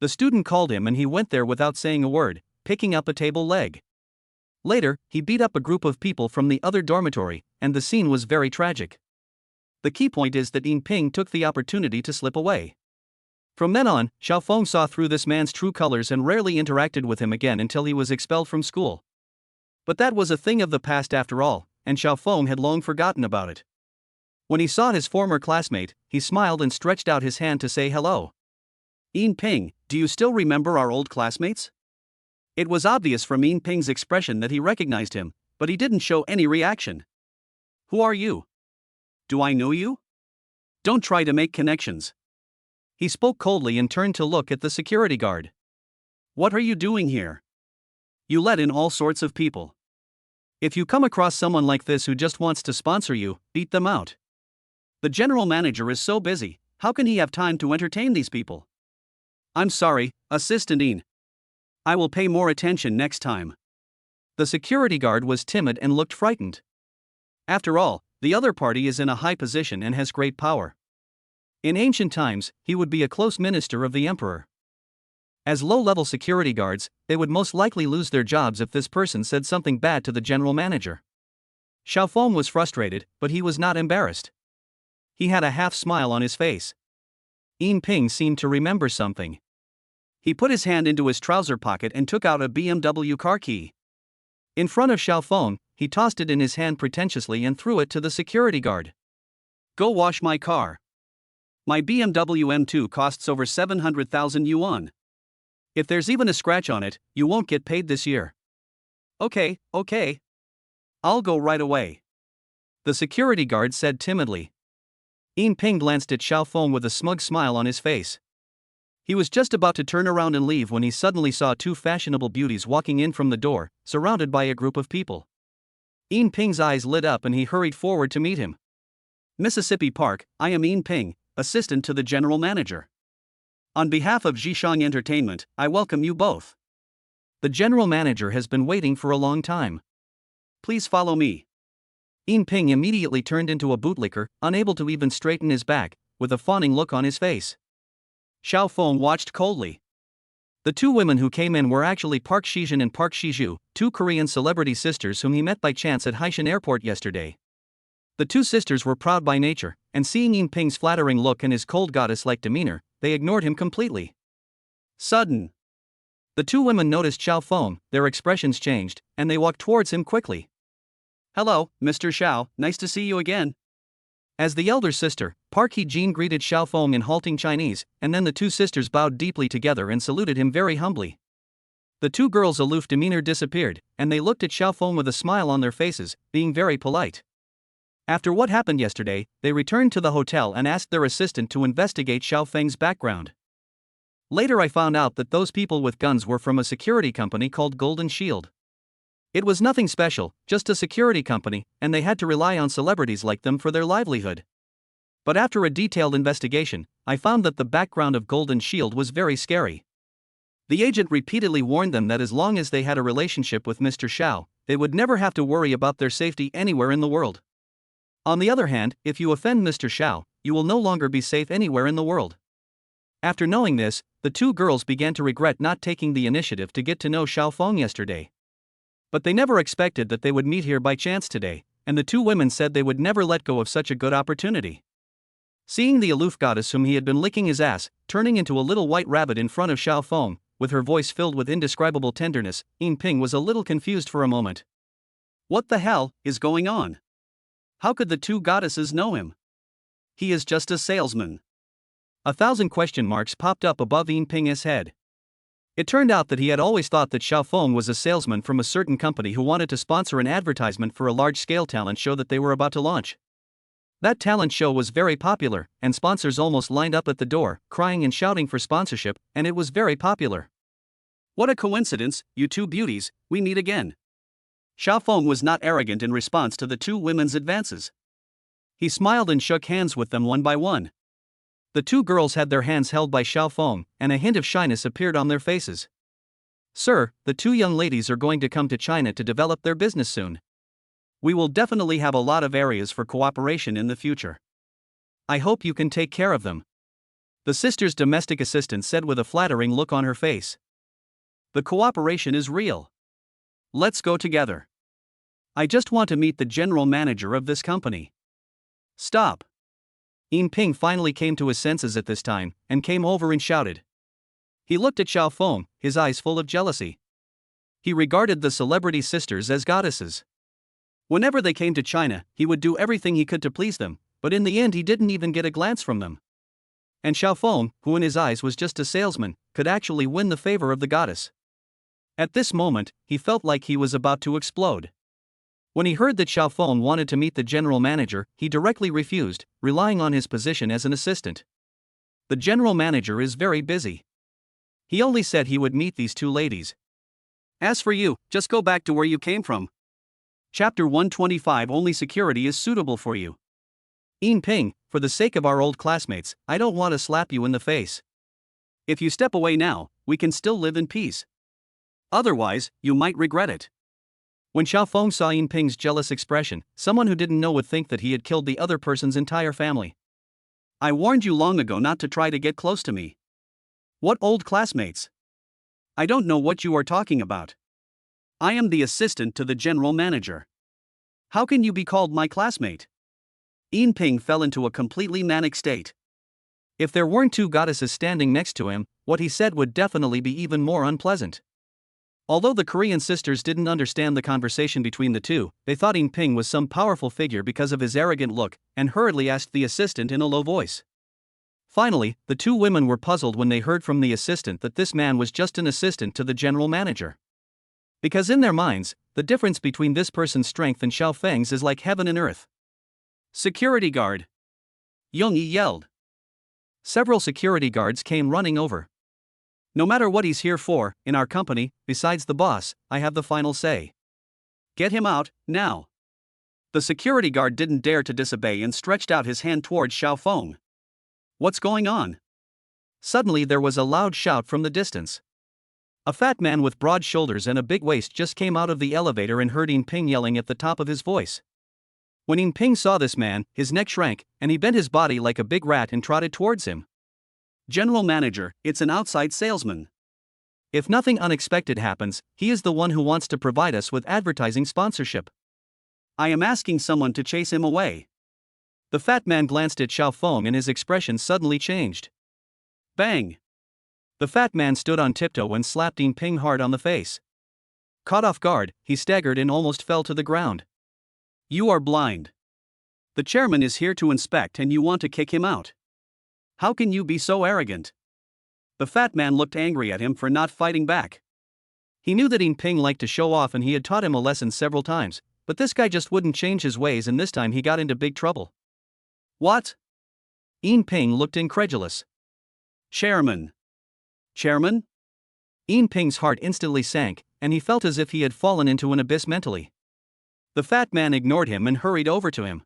The student called him and he went there without saying a word, picking up a table leg. Later, he beat up a group of people from the other dormitory, and the scene was very tragic. The key point is that Yin Ping took the opportunity to slip away. From then on, Xiao Feng saw through this man's true colors and rarely interacted with him again until he was expelled from school. But that was a thing of the past after all, and Xiao Feng had long forgotten about it. When he saw his former classmate, he smiled and stretched out his hand to say hello. Yin Ping, do you still remember our old classmates? It was obvious from Yin Ping's expression that he recognized him, but he didn't show any reaction. Who are you? Do I know you? Don't try to make connections. He spoke coldly and turned to look at the security guard. What are you doing here? You let in all sorts of people. If you come across someone like this who just wants to sponsor you, beat them out. The general manager is so busy, how can he have time to entertain these people? I'm sorry, Assistant Ian. I will pay more attention next time. The security guard was timid and looked frightened. After all, the other party is in a high position and has great power. In ancient times, he would be a close minister of the emperor. As low-level security guards, they would most likely lose their jobs if this person said something bad to the general manager. Xiaofeng was frustrated, but he was not embarrassed. He had a half-smile on his face. Yin Ping seemed to remember something. He put his hand into his trouser pocket and took out a BMW car key. In front of Xiaofeng, he tossed it in his hand pretentiously and threw it to the security guard. Go wash my car. My BMW M2 costs over 700,000 yuan. If there's even a scratch on it, you won't get paid this year. Okay. I'll go right away. The security guard said timidly. Yin Ping glanced at Xiaofeng with a smug smile on his face. He was just about to turn around and leave when he suddenly saw two fashionable beauties walking in from the door, surrounded by a group of people. Yin Ping's eyes lit up and he hurried forward to meet him. Mississippi Park, I am Yin Ping, assistant to the general manager. On behalf of Zhishang Entertainment, I welcome you both. The general manager has been waiting for a long time. Please follow me. Yin Ping immediately turned into a bootlicker, unable to even straighten his back, with a fawning look on his face. Xiaofeng watched coldly. The two women who came in were actually Park Shizhen and Park Shizhu, two Korean celebrity sisters whom he met by chance at Haishan Airport yesterday. The two sisters were proud by nature, and seeing Yin Ping's flattering look and his cold goddess-like demeanor, they ignored him completely. Sudden. The two women noticed Xiaofeng, their expressions changed, and they walked towards him quickly. Hello, Mr. Xiao, nice to see you again. As the elder sister, Park He-jin greeted Xiaofeng in halting Chinese, and then the two sisters bowed deeply together and saluted him very humbly. The two girls' aloof demeanor disappeared, and they looked at Xiaofeng with a smile on their faces, being very polite. After what happened yesterday, they returned to the hotel and asked their assistant to investigate Xiaofeng's background. Later I found out that those people with guns were from a security company called Golden Shield. It was nothing special, just a security company, and they had to rely on celebrities like them for their livelihood. But after a detailed investigation, I found that the background of Golden Shield was very scary. The agent repeatedly warned them that as long as they had a relationship with Mr. Xiao, they would never have to worry about their safety anywhere in the world. On the other hand, if you offend Mr. Xiao, you will no longer be safe anywhere in the world. After knowing this, the two girls began to regret not taking the initiative to get to know Xiaofeng yesterday. But they never expected that they would meet here by chance today, and the two women said they would never let go of such a good opportunity. Seeing the aloof goddess whom he had been licking his ass, turning into a little white rabbit in front of Xiaofeng, with her voice filled with indescribable tenderness, Yin Ping was a little confused for a moment. What the hell is going on? How could the two goddesses know him? He is just a salesman. 1,000 question marks popped up above Yin Ping's head. It turned out that he had always thought that Xiaofeng was a salesman from a certain company who wanted to sponsor an advertisement for a large-scale talent show that they were about to launch. That talent show was very popular, and sponsors almost lined up at the door, crying and shouting for sponsorship, and it was very popular. What a coincidence, you two beauties, we meet again. Xiaofeng was not arrogant in response to the two women's advances. He smiled and shook hands with them one by one. The two girls had their hands held by Xiaofeng, and a hint of shyness appeared on their faces. Sir, the two young ladies are going to come to China to develop their business soon. We will definitely have a lot of areas for cooperation in the future. I hope you can take care of them. The sister's domestic assistant said with a flattering look on her face. The cooperation is real. Let's go together. I just want to meet the general manager of this company. Stop. Yin Ping finally came to his senses at this time, and came over and shouted. He looked at Xiaofeng, his eyes full of jealousy. He regarded the celebrity sisters as goddesses. Whenever they came to China, he would do everything he could to please them, but in the end he didn't even get a glance from them. And Xiaofeng, who in his eyes was just a salesman, could actually win the favor of the goddess. At this moment, he felt like he was about to explode. When he heard that Xiao Feng wanted to meet the general manager, he directly refused, relying on his position as an assistant. The general manager is very busy. He only said he would meet these two ladies. As for you, just go back to where you came from. Chapter 125. Only security is suitable for you. Yin Ping, for the sake of our old classmates, I don't want to slap you in the face. If you step away now, we can still live in peace. Otherwise, you might regret it. When Xiao Feng saw Yin Ping's jealous expression, someone who didn't know would think that he had killed the other person's entire family. I warned you long ago not to try to get close to me. What old classmates? I don't know what you are talking about. I am the assistant to the general manager. How can you be called my classmate? Yin Ping fell into a completely manic state. If there weren't two goddesses standing next to him, what he said would definitely be even more unpleasant. Although the Korean sisters didn't understand the conversation between the two, they thought Yin Ping was some powerful figure because of his arrogant look, and hurriedly asked the assistant in a low voice. Finally, the two women were puzzled when they heard from the assistant that this man was just an assistant to the general manager. Because in their minds, the difference between this person's strength and Xiao Feng's is like heaven and earth. Security guard! Yongyi yelled. Several security guards came running over. No matter what he's here for, in our company, besides the boss, I have the final say. Get him out, now. The security guard didn't dare to disobey and stretched out his hand towards Xiao Feng. What's going on? Suddenly there was a loud shout from the distance. A fat man with broad shoulders and a big waist just came out of the elevator and heard Yin Ping yelling at the top of his voice. When Yin Ping saw this man, his neck shrank, and he bent his body like a big rat and trotted towards him. General manager, it's an outside salesman. If nothing unexpected happens, he is the one who wants to provide us with advertising sponsorship. I am asking someone to chase him away. The fat man glanced at Xiao Feng and his expression suddenly changed. Bang! The fat man stood on tiptoe and slapped Yin Ping hard on the face. Caught off guard, he staggered and almost fell to the ground. You are blind. The chairman is here to inspect and you want to kick him out. How can you be so arrogant? The fat man looked angry at him for not fighting back. He knew that Yin Ping liked to show off and he had taught him a lesson several times, but this guy just wouldn't change his ways and this time he got into big trouble. What? Yin Ping looked incredulous. Chairman. Chairman? Yin Ping's heart instantly sank, and he felt as if he had fallen into an abyss mentally. The fat man ignored him and hurried over to him.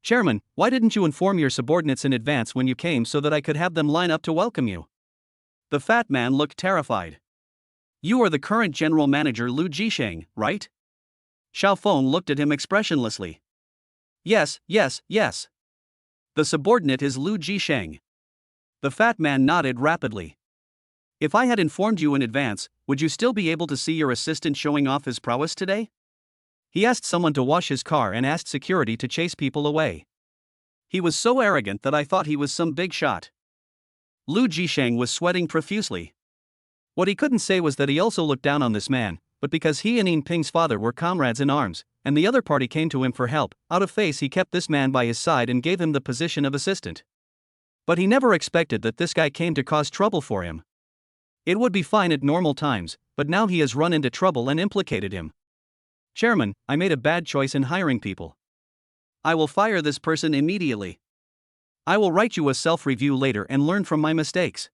Chairman, why didn't you inform your subordinates in advance when you came so that I could have them line up to welcome you? The fat man looked terrified. You are the current general manager Lu Jisheng, right? Xiao Feng looked at him expressionlessly. Yes. The subordinate is Lu Jisheng. The fat man nodded rapidly. If I had informed you in advance, would you still be able to see your assistant showing off his prowess today? He asked someone to wash his car and asked security to chase people away. He was so arrogant that I thought he was some big shot. Lu Jisheng was sweating profusely. What he couldn't say was that he also looked down on this man, but because he and Yin Ping's father were comrades in arms, and the other party came to him for help, out of face he kept this man by his side and gave him the position of assistant. But he never expected that this guy came to cause trouble for him. It would be fine at normal times, but now he has run into trouble and implicated him. Chairman, I made a bad choice in hiring people. I will fire this person immediately. I will write you a self-review later and learn from my mistakes.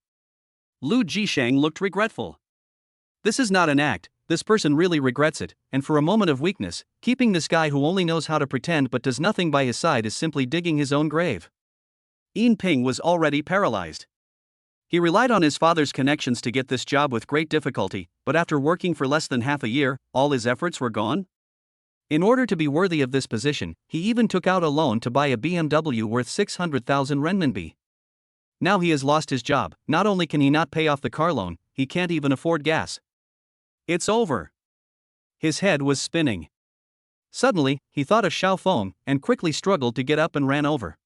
Lu Jisheng looked regretful. This is not an act, this person really regrets it, and for a moment of weakness, keeping this guy who only knows how to pretend but does nothing by his side is simply digging his own grave. Yin Ping was already paralyzed. He relied on his father's connections to get this job with great difficulty, but after working for less than half a year, all his efforts were gone? In order to be worthy of this position, he even took out a loan to buy a BMW worth 600,000 renminbi. Now he has lost his job. Not only can he not pay off the car loan, he can't even afford gas. It's over. His head was spinning. Suddenly, he thought of Xiao Feng and quickly struggled to get up and ran over.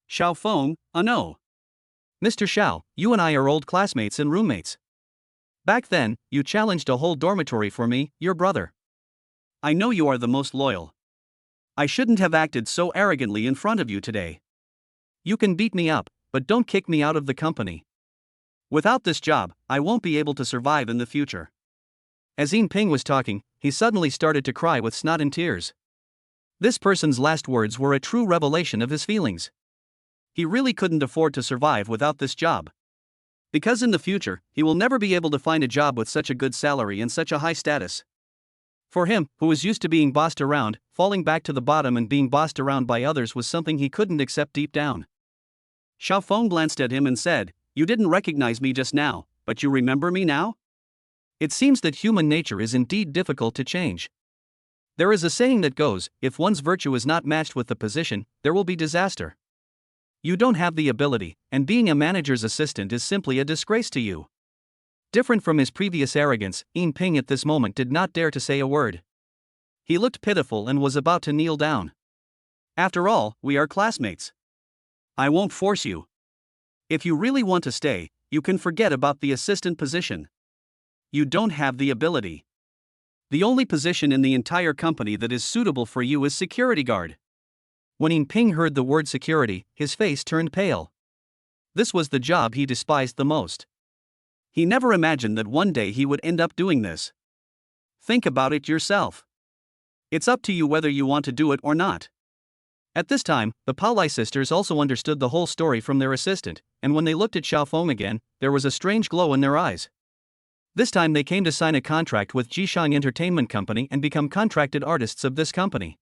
Xiao Feng, no. Mr. Xiao, you and I are old classmates and roommates. Back then, you challenged a whole dormitory for me, your brother. I know you are the most loyal. I shouldn't have acted so arrogantly in front of you today. You can beat me up, but don't kick me out of the company. Without this job, I won't be able to survive in the future. As Yin Ping was talking, he suddenly started to cry with snot and tears. This person's last words were a true revelation of his feelings. He really couldn't afford to survive without this job. Because in the future, he will never be able to find a job with such a good salary and such a high status. For him, who was used to being bossed around, falling back to the bottom and being bossed around by others was something he couldn't accept deep down. Xiao Feng glanced at him and said, "You didn't recognize me just now, but you remember me now?" It seems that human nature is indeed difficult to change. There is a saying that goes, if one's virtue is not matched with the position, there will be disaster. You don't have the ability, and being a manager's assistant is simply a disgrace to you. Different from his previous arrogance, Yin Ping at this moment did not dare to say a word. He looked pitiful and was about to kneel down. After all, we are classmates. I won't force you. If you really want to stay, you can forget about the assistant position. You don't have the ability. The only position in the entire company that is suitable for you is security guard. When Yin Ping heard the word security, his face turned pale. This was the job he despised the most. He never imagined that one day he would end up doing this. Think about it yourself. It's up to you whether you want to do it or not. At this time, the Paolai sisters also understood the whole story from their assistant, and when they looked at Xiao Feng again, there was a strange glow in their eyes. This time they came to sign a contract with Jishang Entertainment Company and become contracted artists of this company.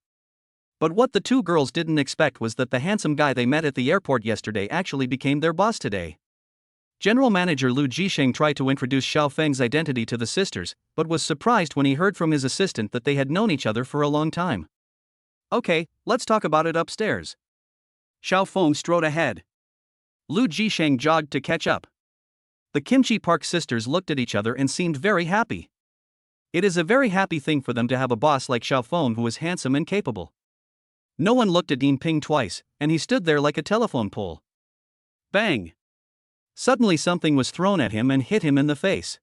But what the two girls didn't expect was that the handsome guy they met at the airport yesterday actually became their boss today. General Manager Lu Jisheng tried to introduce Xiao Feng's identity to the sisters, but was surprised when he heard from his assistant that they had known each other for a long time. Okay, let's talk about it upstairs. Xiao Feng strode ahead. Lu Jisheng jogged to catch up. The Kimchi Park sisters looked at each other and seemed very happy. It is a very happy thing for them to have a boss like Xiao Feng who is handsome and capable. No one looked at Yin Ping twice, and he stood there like a telephone pole. Bang! Suddenly something was thrown at him and hit him in the face.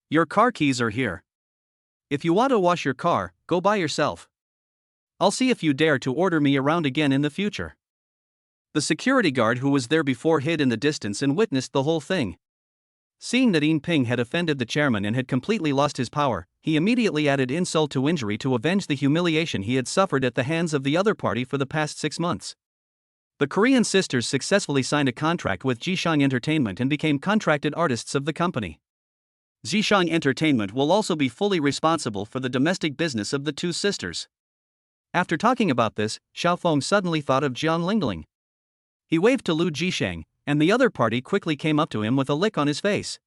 Your car keys are here. If you want to wash your car, go by yourself. I'll see if you dare to order me around again in the future. The security guard who was there before hid in the distance and witnessed the whole thing. Seeing that Yin Ping had offended the chairman and had completely lost his power, he immediately added insult to injury to avenge the humiliation he had suffered at the hands of the other party for the past 6 months. The Korean sisters successfully signed a contract with Jishang Entertainment and became contracted artists of the company. Jishang Entertainment will also be fully responsible for the domestic business of the two sisters. After talking about this, Xiao Feng suddenly thought of Jiang Lingling. He waved to Lu Jisheng, and the other party quickly came up to him with a lick on his face.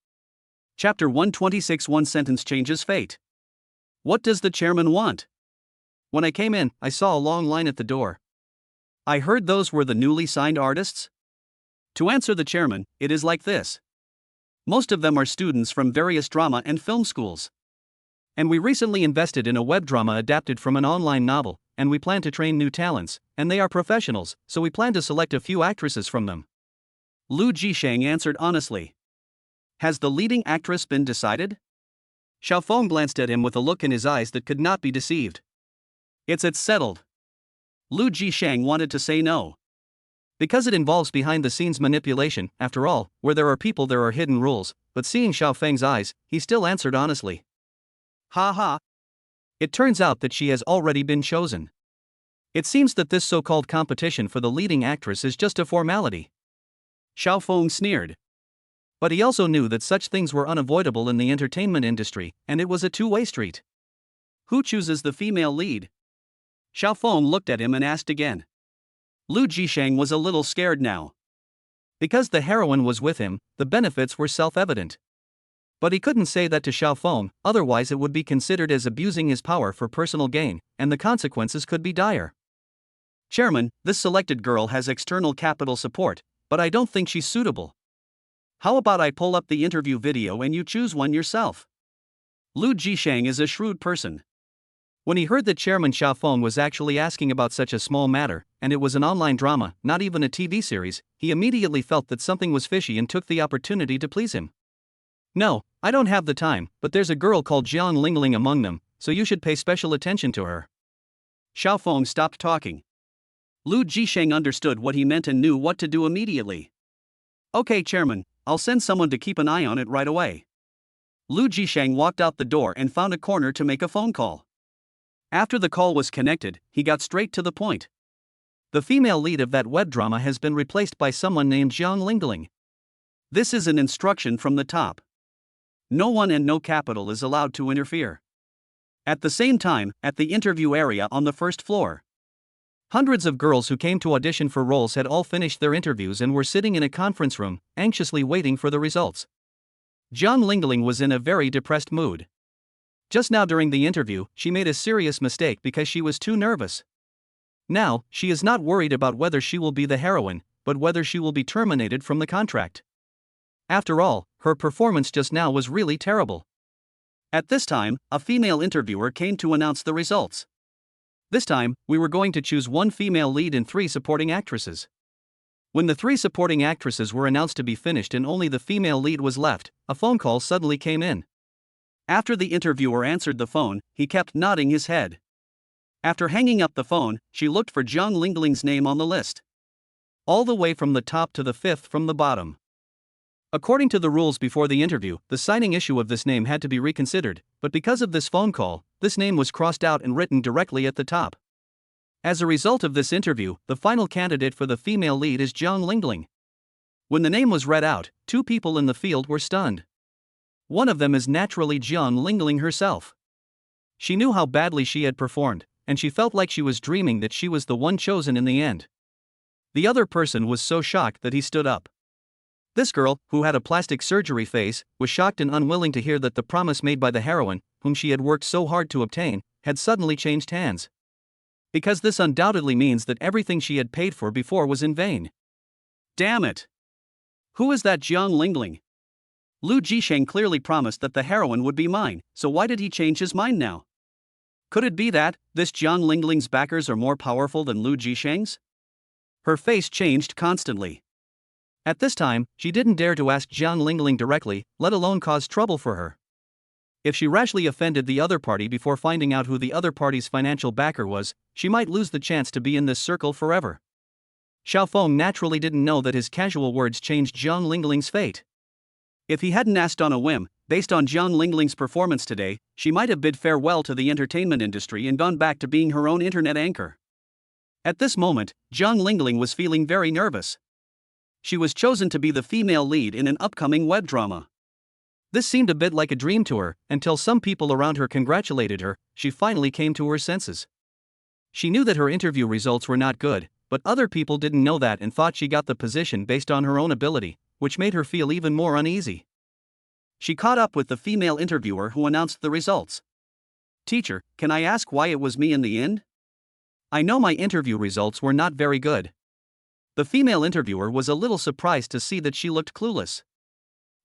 Chapter 126. One sentence changes fate. What does the chairman want? When I came in, I saw a long line at the door. I heard those were the newly signed artists? To answer the chairman, it is like this. Most of them are students from various drama and film schools. And we recently invested in a web drama adapted from an online novel, and we plan to train new talents, and they are professionals, so we plan to select a few actresses from them. Lu Jisheng answered honestly. Has the leading actress been decided? Xiao Feng glanced at him with a look in his eyes that could not be deceived. It's settled. Lu Jisheng wanted to say no. Because it involves behind-the-scenes manipulation, after all, where there are people there are hidden rules, but seeing Xiao Feng's eyes, he still answered honestly. Ha ha. It turns out that she has already been chosen. It seems that this so-called competition for the leading actress is just a formality. Xiao Feng sneered. But he also knew that such things were unavoidable in the entertainment industry, and it was a two-way street. Who chooses the female lead? Xiao Feng looked at him and asked again. Lu Jisheng was a little scared now. Because the heroine was with him, the benefits were self-evident. But he couldn't say that to Xiao Feng, otherwise it would be considered as abusing his power for personal gain, and the consequences could be dire. Chairman, this selected girl has external capital support, but I don't think she's suitable. How about I pull up the interview video and you choose one yourself? Lu Jisheng is a shrewd person. When he heard that Chairman Xiao Feng was actually asking about such a small matter, and it was an online drama, not even a TV series, he immediately felt that something was fishy and took the opportunity to please him. No, I don't have the time, but there's a girl called Jiang Lingling among them, so you should pay special attention to her. Xiao Feng stopped talking. Lu Jisheng understood what he meant and knew what to do immediately. Okay, Chairman, I'll send someone to keep an eye on it right away. Lu Jisheng walked out the door and found a corner to make a phone call. After the call was connected, he got straight to the point. The female lead of that web drama has been replaced by someone named Jiang Lingling. This is an instruction from the top. No one and no capital is allowed to interfere. At the same time, at the interview area on the first floor, hundreds of girls who came to audition for roles had all finished their interviews and were sitting in a conference room, anxiously waiting for the results. Jiang Lingling was in a very depressed mood. Just now during the interview, she made a serious mistake because she was too nervous. Now, she is not worried about whether she will be the heroine, but whether she will be terminated from the contract. After all, her performance just now was really terrible. At this time, a female interviewer came to announce the results. This time, we were going to choose one female lead and 3 supporting actresses. When the 3 supporting actresses were announced to be finished and only the female lead was left, a phone call suddenly came in. After the interviewer answered the phone, he kept nodding his head. After hanging up the phone, she looked for Jiang Lingling's name on the list. All the way from the top to the 5th from the bottom. According to the rules before the interview, the signing issue of this name had to be reconsidered, but because of this phone call, this name was crossed out and written directly at the top. As a result of this interview, the final candidate for the female lead is Jiang Lingling. When the name was read out, 2 people in the field were stunned. One of them is naturally Jiang Lingling herself. She knew how badly she had performed, and she felt like she was dreaming that she was the one chosen in the end. The other person was so shocked that he stood up. This girl, who had a plastic surgery face, was shocked and unwilling to hear that the promise made by the heroine, whom she had worked so hard to obtain, had suddenly changed hands. Because this undoubtedly means that everything she had paid for before was in vain. Damn it! Who is that Jiang Lingling? Lu Jisheng clearly promised that the heroine would be mine, so why did he change his mind now? Could it be that this Jiang Lingling's backers are more powerful than Lu Jisheng's? Her face changed constantly. At this time, she didn't dare to ask Jiang Lingling directly, let alone cause trouble for her. If she rashly offended the other party before finding out who the other party's financial backer was, she might lose the chance to be in this circle forever. Xiao Feng naturally didn't know that his casual words changed Jiang Lingling's fate. If he hadn't asked on a whim, based on Jiang Lingling's performance today, she might have bid farewell to the entertainment industry and gone back to being her own internet anchor. At this moment, Jiang Lingling was feeling very nervous. She was chosen to be the female lead in an upcoming web drama. This seemed a bit like a dream to her, until some people around her congratulated her. She finally came to her senses. She knew that her interview results were not good, but other people didn't know that and thought she got the position based on her own ability, which made her feel even more uneasy. She caught up with the female interviewer who announced the results. "Teacher, can I ask why it was me in the end? I know my interview results were not very good." The female interviewer was a little surprised to see that she looked clueless.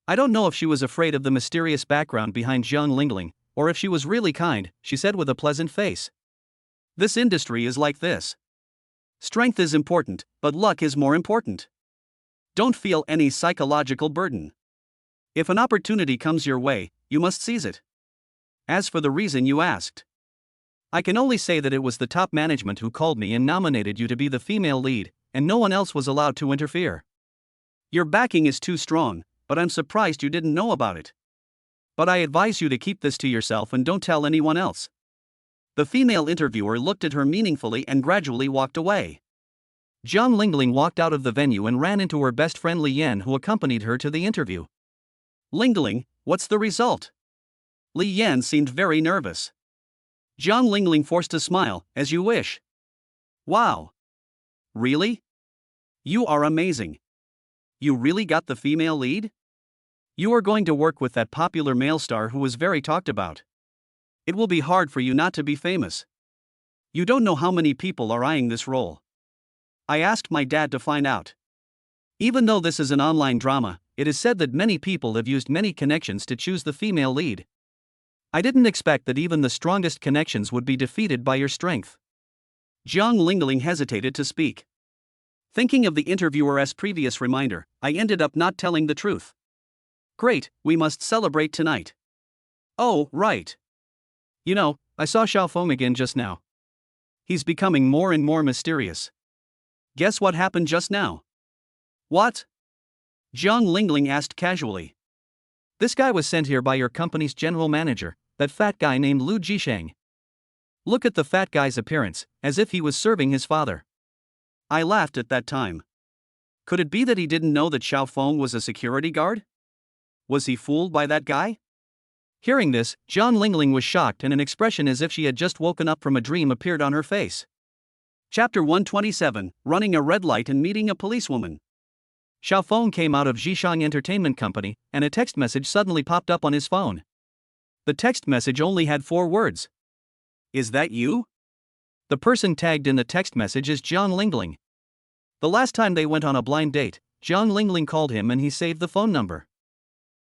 I don't know if she was afraid of the mysterious background behind Jiang Lingling, or if she was really kind, she said with a pleasant face. This industry is like this. Strength is important, but luck is more important. Don't feel any psychological burden. If an opportunity comes your way, you must seize it. As for the reason you asked, I can only say that it was the top management who called me and nominated you to be the female lead, and no one else was allowed to interfere. Your backing is too strong, but I'm surprised you didn't know about it. But I advise you to keep this to yourself and don't tell anyone else. The female interviewer looked at her meaningfully and gradually walked away. Jiang Lingling walked out of the venue and ran into her best friend Li Yan, who accompanied her to the interview. "Lingling, what's the result?" Li Yan seemed very nervous. Jiang Lingling forced a smile. "As you wish." "Wow. Really? You are amazing. You really got the female lead? You are going to work with that popular male star who is very talked about. It will be hard for you not to be famous. You don't know how many people are eyeing this role. I asked my dad to find out. Even though this is an online drama, it is said that many people have used many connections to choose the female lead. I didn't expect that even the strongest connections would be defeated by your strength." Jiang Lingling hesitated to speak. Thinking of the interviewer's previous reminder, I ended up not telling the truth. "Great, we must celebrate tonight." "Oh, right. You know, I saw Xiao Feng again just now. He's becoming more and more mysterious. Guess what happened just now?" "What?" Jiang Lingling asked casually. This guy was sent here by your company's general manager, that fat guy named Lu Jisheng. Look at the fat guy's appearance, as if he was serving his father. I laughed at that time. Could it be that he didn't know that Xiao Feng was a security guard? Was he fooled by that guy? Hearing this, Zhang Lingling was shocked and an expression as if she had just woken up from a dream appeared on her face. Chapter 127, Running a Red Light and Meeting a Policewoman. Xiao Feng came out of Zhishang Entertainment Company, and a text message suddenly popped up on his phone. The text message only had 4 words. Is that you? The person tagged in the text message is Zhang Lingling. The last time they went on a blind date, Zhang Lingling called him and he saved the phone number.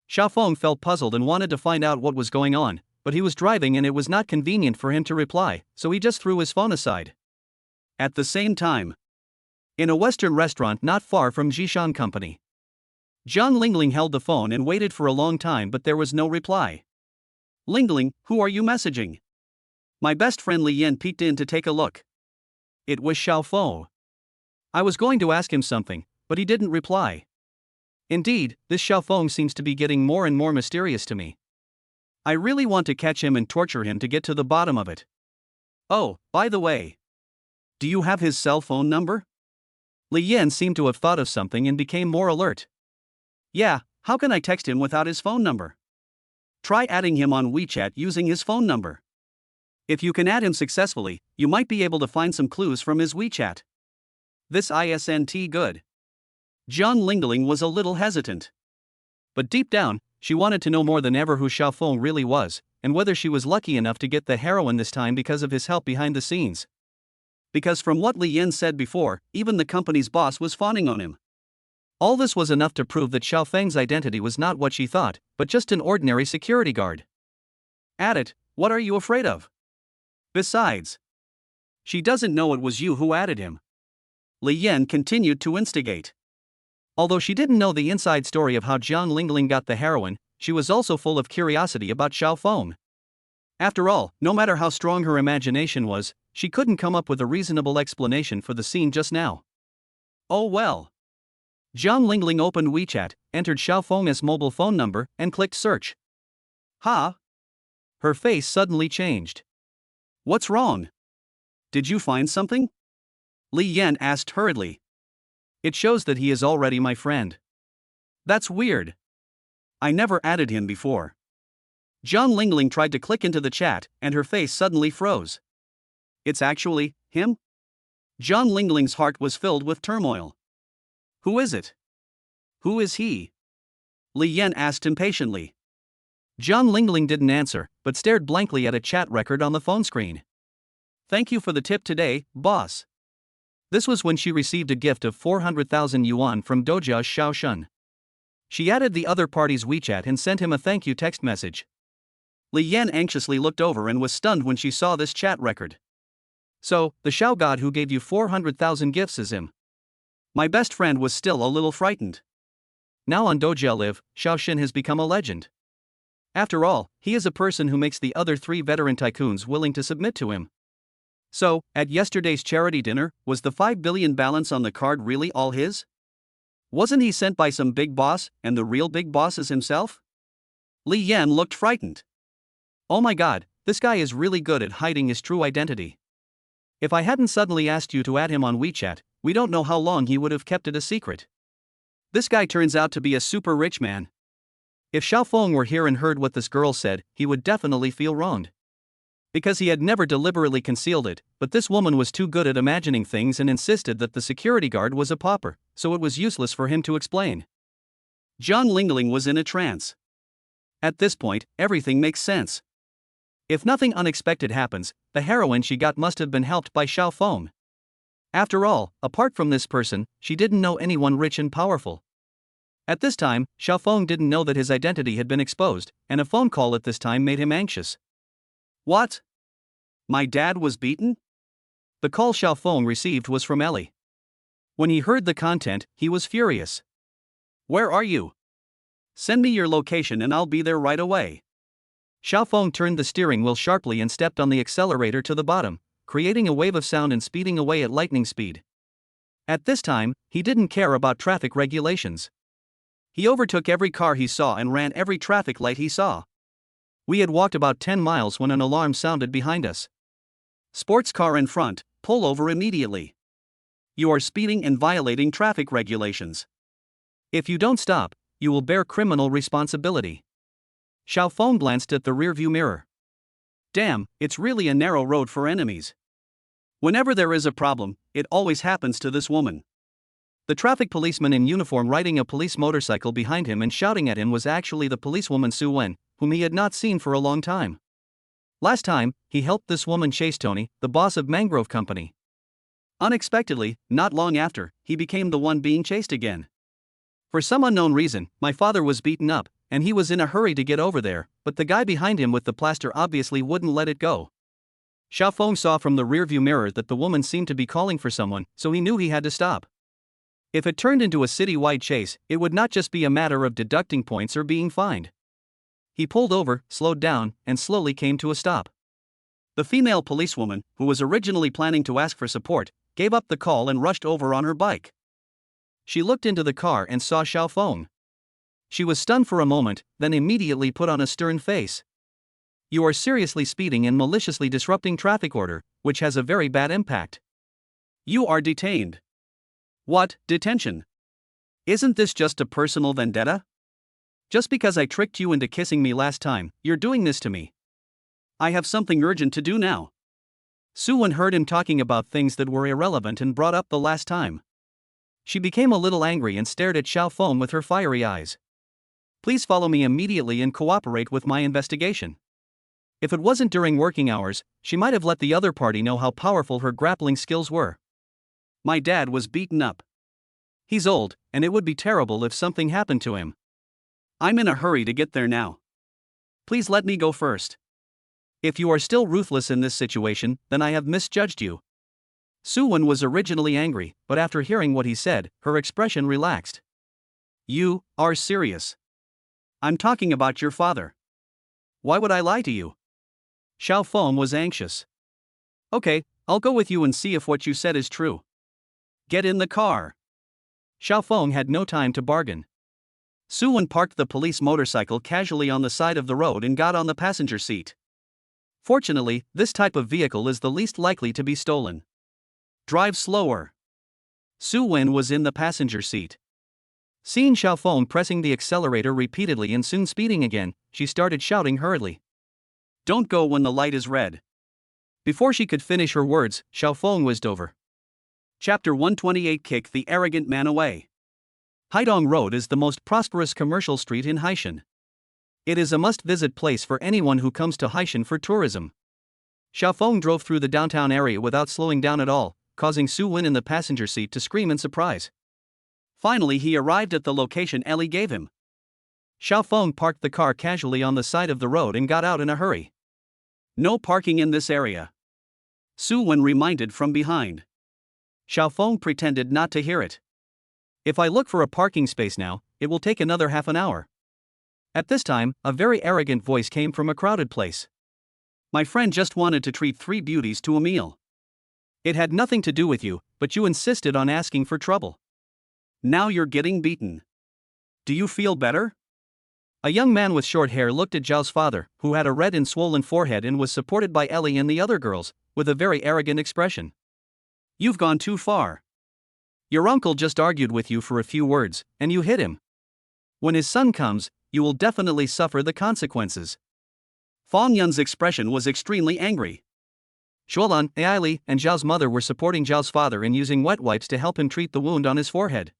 Xiao Feng felt puzzled and wanted to find out what was going on, but he was driving and it was not convenient for him to reply, so he just threw his phone aside. At the same time, in a Western restaurant not far from Zhishan Company, Zhang Lingling held the phone and waited for a long time, but there was no reply. Lingling, who are you messaging? My best friend Li Yan peeked in to take a look. It was Xiao Feng. I was going to ask him something, but he didn't reply. Indeed, this Xiao Feng seems to be getting more and more mysterious to me. I really want to catch him and torture him to get to the bottom of it. Oh, by the way, do you have his cell phone number? Li Yan seemed to have thought of something and became more alert. Yeah, how can I text him without his phone number? Try adding him on WeChat using his phone number. If you can add him successfully, you might be able to find some clues from his WeChat. This isn't good. Zhang Lingling was a little hesitant. But deep down, she wanted to know more than ever who Xiao Feng really was, and whether she was lucky enough to get the heroine this time because of his help behind the scenes. Because from what Li Yan said before, even the company's boss was fawning on him. All this was enough to prove that Xiao Feng's identity was not what she thought, but just an ordinary security guard. Add it, what are you afraid of? Besides, she doesn't know it was you who added him. Li Yan continued to instigate. Although she didn't know the inside story of how Zhang Lingling got the heroine, she was also full of curiosity about Xiao Feng. After all, no matter how strong her imagination was, she couldn't come up with a reasonable explanation for the scene just now. Oh well. Zhang Lingling opened WeChat, entered Xiao Feng's mobile phone number, and clicked search. Huh? Her face suddenly changed. What's wrong? Did you find something? Li Yan asked hurriedly. It shows that he is already my friend. That's weird. I never added him before. Zhang Lingling tried to click into the chat, and her face suddenly froze. It's actually him? Zhang Lingling's heart was filled with turmoil. Who is it? Who is he? Li Yan asked impatiently. Zhang Lingling didn't answer, but stared blankly at a chat record on the phone screen. Thank you for the tip today, boss. This was when she received a gift of 400,000 yuan from Doja Xiaoshun. She added the other party's WeChat and sent him a thank you text message. Li Yan anxiously looked over and was stunned when she saw this chat record. So, the Xiao god who gave you 400,000 gifts is him. My best friend was still a little frightened. Now on Doja Live, Xiaoxin has become a legend. After all, he is a person who makes the other 3 veteran tycoons willing to submit to him. So, at yesterday's charity dinner, was the 5 billion balance on the card really all his? Wasn't he sent by some big boss, and the real big boss is himself? Li Yan looked frightened. Oh my god, this guy is really good at hiding his true identity. If I hadn't suddenly asked you to add him on WeChat, we don't know how long he would have kept it a secret. This guy turns out to be a super rich man. If Xiao Feng were here and heard what this girl said, he would definitely feel wronged. Because he had never deliberately concealed it, but this woman was too good at imagining things and insisted that the security guard was a pauper, so it was useless for him to explain. Zhang Lingling was in a trance. At this point, everything makes sense. If nothing unexpected happens, the heroine she got must have been helped by Xiao Feng. After all, apart from this person, she didn't know anyone rich and powerful. At this time, Xiao Feng didn't know that his identity had been exposed, and a phone call at this time made him anxious. What? My dad was beaten? The call Xiao Feng received was from Ellie. When he heard the content, he was furious. Where are you? Send me your location and I'll be there right away. Xiao Feng turned the steering wheel sharply and stepped on the accelerator to the bottom, creating a wave of sound and speeding away at lightning speed. At this time, he didn't care about traffic regulations. He overtook every car he saw and ran every traffic light he saw. We had walked about 10 miles when an alarm sounded behind us. Sports car in front, pull over immediately. You are speeding and violating traffic regulations. If you don't stop, you will bear criminal responsibility. Xiao Feng glanced at the rearview mirror. Damn, it's really a narrow road for enemies. Whenever there is a problem, it always happens to this woman. The traffic policeman in uniform riding a police motorcycle behind him and shouting at him was actually the policewoman Su Wen, whom he had not seen for a long time. Last time, he helped this woman chase Tony, the boss of Mangrove Company. Unexpectedly, not long after, he became the one being chased again. For some unknown reason, my father was beaten up, and he was in a hurry to get over there, but the guy behind him with the plaster obviously wouldn't let it go. Xiao Feng saw from the rearview mirror that the woman seemed to be calling for someone, so he knew he had to stop. If it turned into a city-wide chase, it would not just be a matter of deducting points or being fined. He pulled over, slowed down, and slowly came to a stop. The female policewoman, who was originally planning to ask for support, gave up the call and rushed over on her bike. She looked into the car and saw Xiao Feng. She was stunned for a moment, then immediately put on a stern face. You are seriously speeding and maliciously disrupting traffic order, which has a very bad impact. You are detained. What, detention? Isn't this just a personal vendetta? Just because I tricked you into kissing me last time, you're doing this to me. I have something urgent to do now. Su Wen heard him talking about things that were irrelevant and brought up the last time. She became a little angry and stared at Xiao Feng with her fiery eyes. Please follow me immediately and cooperate with my investigation. If it wasn't during working hours, she might have let the other party know how powerful her grappling skills were. My dad was beaten up. He's old, and it would be terrible if something happened to him. I'm in a hurry to get there now. Please let me go first. If you are still ruthless in this situation, then I have misjudged you. Su Wen was originally angry, but after hearing what he said, her expression relaxed. You are serious. I'm talking about your father. Why would I lie to you? Xiao Feng was anxious. Okay, I'll go with you and see if what you said is true. Get in the car. Xiao Feng had no time to bargain. Su Wen parked the police motorcycle casually on the side of the road and got on the passenger seat. Fortunately, this type of vehicle is the least likely to be stolen. Drive slower. Su Wen was in the passenger seat. Seeing Xiao Feng pressing the accelerator repeatedly and soon speeding again, she started shouting hurriedly. Don't go when the light is red. Before she could finish her words, Xiao Feng whizzed over. Chapter 128 Kick the Arrogant Man Away. Haidong Road is the most prosperous commercial street in Haishan. It is a must-visit place for anyone who comes to Haishan for tourism. Xiao Feng drove through the downtown area without slowing down at all, causing Su Wen in the passenger seat to scream in surprise. Finally he arrived at the location Ellie gave him. Xiao Feng parked the car casually on the side of the road and got out in a hurry. No parking in this area. Su Wen reminded from behind. Xiao Feng pretended not to hear it. If I look for a parking space now, it will take another half an hour. At this time, a very arrogant voice came from a crowded place. My friend just wanted to treat 3 beauties to a meal. It had nothing to do with you, but you insisted on asking for trouble. Now you're getting beaten. Do you feel better? A young man with short hair looked at Zhao's father, who had a red and swollen forehead and was supported by Ellie and the other girls, with a very arrogant expression. You've gone too far. Your uncle just argued with you for a few words, and you hit him. When his son comes, you will definitely suffer the consequences. Fang Yun's expression was extremely angry. Shuolan, Aili, and Zhao's mother were supporting Zhao's father in using wet wipes to help him treat the wound on his forehead.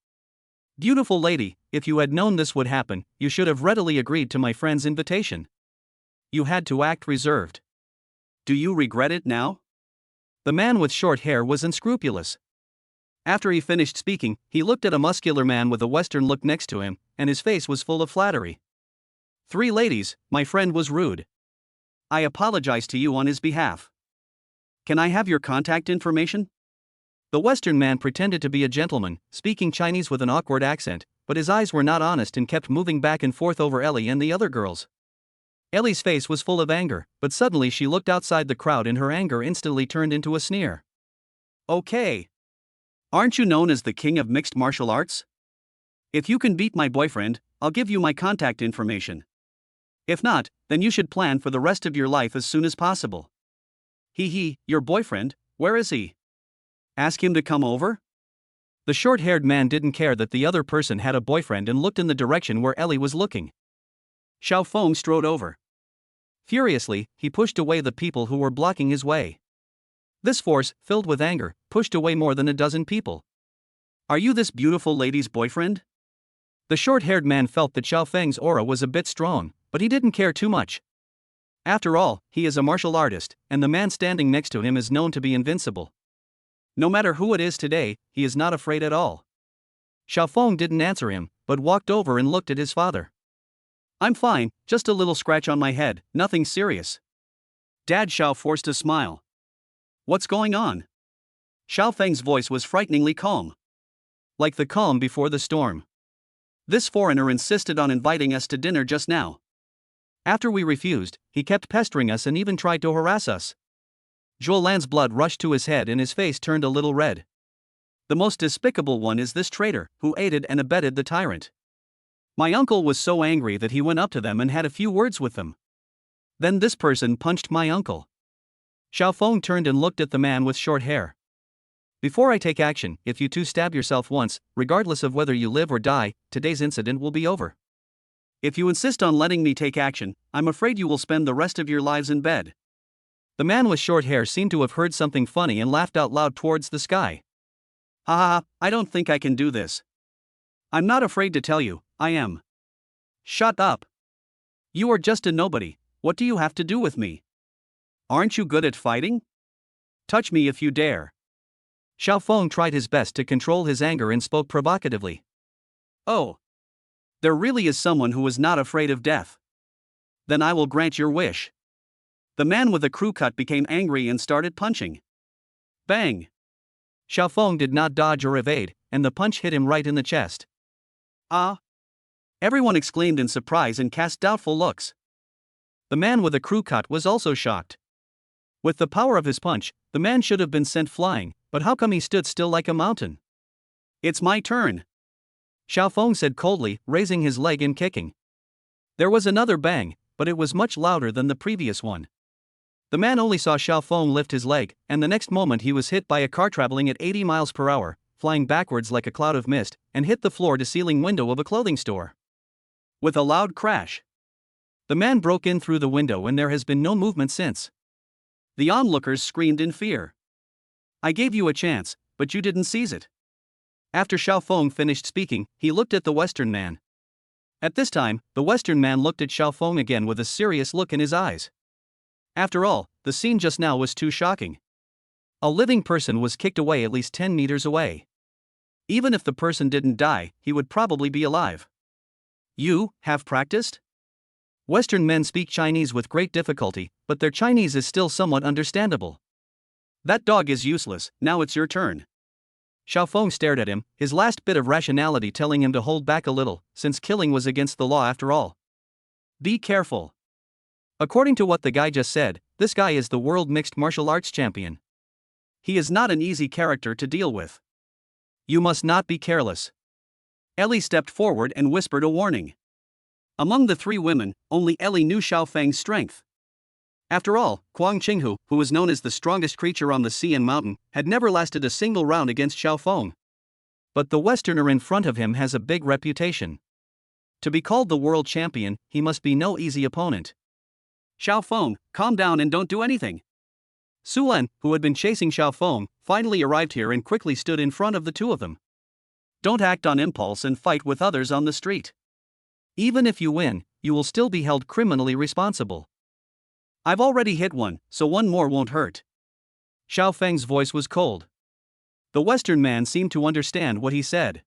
Beautiful lady, if you had known this would happen, you should have readily agreed to my friend's invitation. You had to act reserved. Do you regret it now? The man with short hair was unscrupulous. After he finished speaking, he looked at a muscular man with a Western look next to him, and his face was full of flattery. 3 ladies, my friend was rude. I apologize to you on his behalf. Can I have your contact information? The Western man pretended to be a gentleman, speaking Chinese with an awkward accent, but his eyes were not honest and kept moving back and forth over Ellie and the other girls. Ellie's face was full of anger, but suddenly she looked outside the crowd and her anger instantly turned into a sneer. Okay. Aren't you known as the king of mixed martial arts? If you can beat my boyfriend, I'll give you my contact information. If not, then you should plan for the rest of your life as soon as possible. Your boyfriend, where is he? Ask him to come over? The short-haired man didn't care that the other person had a boyfriend and looked in the direction where Ellie was looking. Xiao Feng strode over. Furiously, he pushed away the people who were blocking his way. This force, filled with anger, pushed away more than a dozen people. Are you this beautiful lady's boyfriend? The short-haired man felt that Xiao Feng's aura was a bit strong, but he didn't care too much. After all, he is a martial artist, and the man standing next to him is known to be invincible. No matter who it is today, he is not afraid at all. Xiao Feng didn't answer him, but walked over and looked at his father. I'm fine, just a little scratch on my head, nothing serious. Dad Xiao forced a smile. What's going on? Xiao Feng's voice was frighteningly calm. Like the calm before the storm. This foreigner insisted on inviting us to dinner just now. After we refused, he kept pestering us and even tried to harass us. Zhuo Lan's blood rushed to his head and his face turned a little red. The most despicable one is this traitor, who aided and abetted the tyrant. My uncle was so angry that he went up to them and had a few words with them. Then this person punched my uncle. Xiao Feng turned and looked at the man with short hair. Before I take action, if you two stab yourself once, regardless of whether you live or die, today's incident will be over. If you insist on letting me take action, I'm afraid you will spend the rest of your lives in bed. The man with short hair seemed to have heard something funny and laughed out loud towards the sky. Ha ha ha, I don't think I can do this. I'm not afraid to tell you, I am. Shut up. You are just a nobody, what do you have to do with me? Aren't you good at fighting? Touch me if you dare. Xiao Feng tried his best to control his anger and spoke provocatively. Oh. There really is someone who is not afraid of death. Then I will grant your wish. The man with the crew cut became angry and started punching. Bang! Xiao Feng did not dodge or evade, and the punch hit him right in the chest. Ah! Everyone exclaimed in surprise and cast doubtful looks. The man with the crew cut was also shocked. With the power of his punch, the man should have been sent flying, but how come he stood still like a mountain? It's my turn. Xiao Feng said coldly, raising his leg and kicking. There was another bang, but it was much louder than the previous one. The man only saw Xiao Feng lift his leg, and the next moment he was hit by a car traveling at 80 miles per hour, flying backwards like a cloud of mist, and hit the floor-to-ceiling window of a clothing store. With a loud crash, the man broke in through the window and there has been no movement since. The onlookers screamed in fear. I gave you a chance, but you didn't seize it. After Xiao Feng finished speaking, he looked at the Western man. At this time, the Western man looked at Xiao Feng again with a serious look in his eyes. After all, the scene just now was too shocking. A living person was kicked away at least 10 meters away. Even if the person didn't die, he would probably be alive. You have practiced? Western men speak Chinese with great difficulty, but their Chinese is still somewhat understandable. That dog is useless, now it's your turn. Xiao Feng stared at him, his last bit of rationality telling him to hold back a little, since killing was against the law after all. Be careful. According to what the guy just said, this guy is the world mixed martial arts champion. He is not an easy character to deal with. You must not be careless. Ellie stepped forward and whispered a warning. Among the three women, only Ellie knew Xiao Feng's strength. After all, Kuang Qinghu, who was known as the strongest creature on the sea and mountain, had never lasted a single round against Xiao Feng. But the Westerner in front of him has a big reputation. To be called the world champion, he must be no easy opponent. Xiao Feng, calm down and don't do anything. Su Len, who had been chasing Xiao Feng, finally arrived here and quickly stood in front of the two of them. Don't act on impulse and fight with others on the street. Even if you win, you will still be held criminally responsible. I've already hit one, so one more won't hurt. Xiao Feng's voice was cold. The Western man seemed to understand what he said.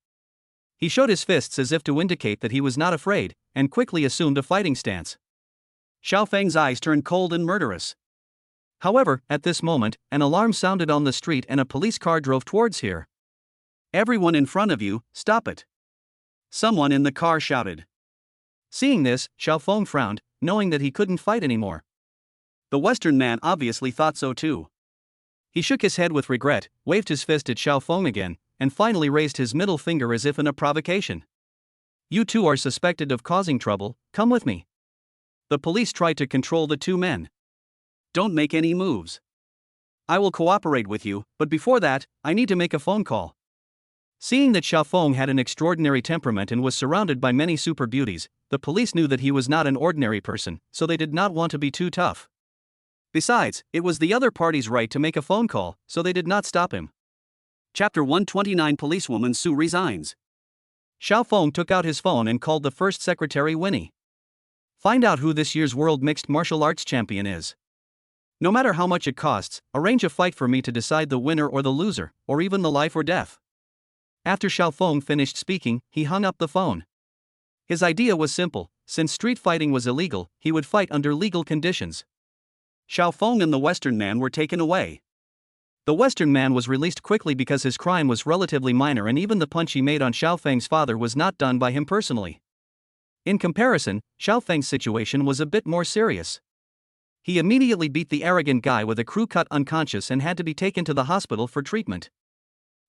He showed his fists as if to indicate that he was not afraid, and quickly assumed a fighting stance. Xiao Feng's eyes turned cold and murderous. However, at this moment, an alarm sounded on the street and a police car drove towards here. Everyone in front of you, stop it. Someone in the car shouted. Seeing this, Xiao Feng frowned, knowing that he couldn't fight anymore. The Western man obviously thought so too. He shook his head with regret, waved his fist at Xiao Feng again, and finally raised his middle finger as if in a provocation. You two are suspected of causing trouble, come with me. The police tried to control the two men. Don't make any moves. I will cooperate with you, but before that, I need to make a phone call. Seeing that Xiaofeng had an extraordinary temperament and was surrounded by many super beauties, the police knew that he was not an ordinary person, so they did not want to be too tough. Besides, it was the other party's right to make a phone call, so they did not stop him. Chapter 129 Policewoman Su resigns. Xiaofeng took out his phone and called the first secretary Winnie. Find out who this year's World Mixed Martial Arts Champion is. No matter how much it costs, arrange a fight for me to decide the winner or the loser, or even the life or death. After Xiaofeng finished speaking, he hung up the phone. His idea was simple: since street fighting was illegal, he would fight under legal conditions. Xiaofeng and the Western man were taken away. The Western man was released quickly because his crime was relatively minor, and even the punch he made on Xiaofeng's father was not done by him personally. In comparison, Xiaofeng's situation was a bit more serious. He immediately beat the arrogant guy with a crew cut unconscious and had to be taken to the hospital for treatment.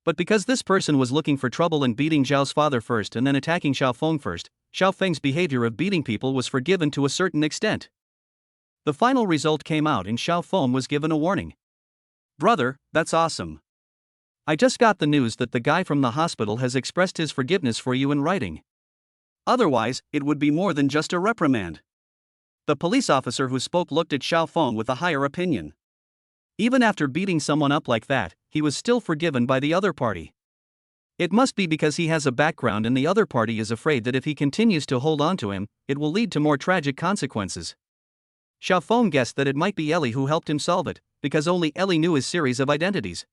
But because this person was looking for trouble and beating Zhao's father first and then attacking Xiaofeng first, Xiaofeng's behavior of beating people was forgiven to a certain extent. The final result came out and Xiaofeng was given a warning. Brother, that's awesome. I just got the news that the guy from the hospital has expressed his forgiveness for you in writing. Otherwise, it would be more than just a reprimand. The police officer who spoke looked at Xiaofeng with a higher opinion. Even after beating someone up like that, he was still forgiven by the other party. It must be because he has a background and the other party is afraid that if he continues to hold on to him, it will lead to more tragic consequences. Xiaofeng guessed that it might be Ellie who helped him solve it, because only Ellie knew his series of identities.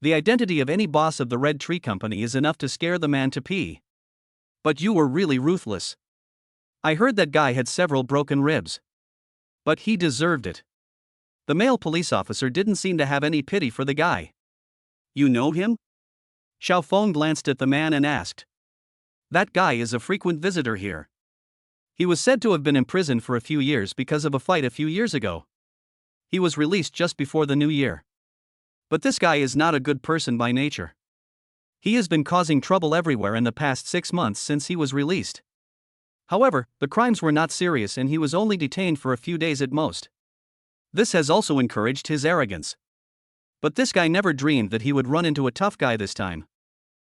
The identity of any boss of the Red Tree Company is enough to scare the man to pee. But you were really ruthless. I heard that guy had several broken ribs. But he deserved it. The male police officer didn't seem to have any pity for the guy. You know him? Xiaofeng glanced at the man and asked. That guy is a frequent visitor here. He was said to have been imprisoned for a few years because of a fight a few years ago. He was released just before the new year. But this guy is not a good person by nature. He has been causing trouble everywhere in the past 6 months since he was released. However, the crimes were not serious and he was only detained for a few days at most. This has also encouraged his arrogance. But this guy never dreamed that he would run into a tough guy this time.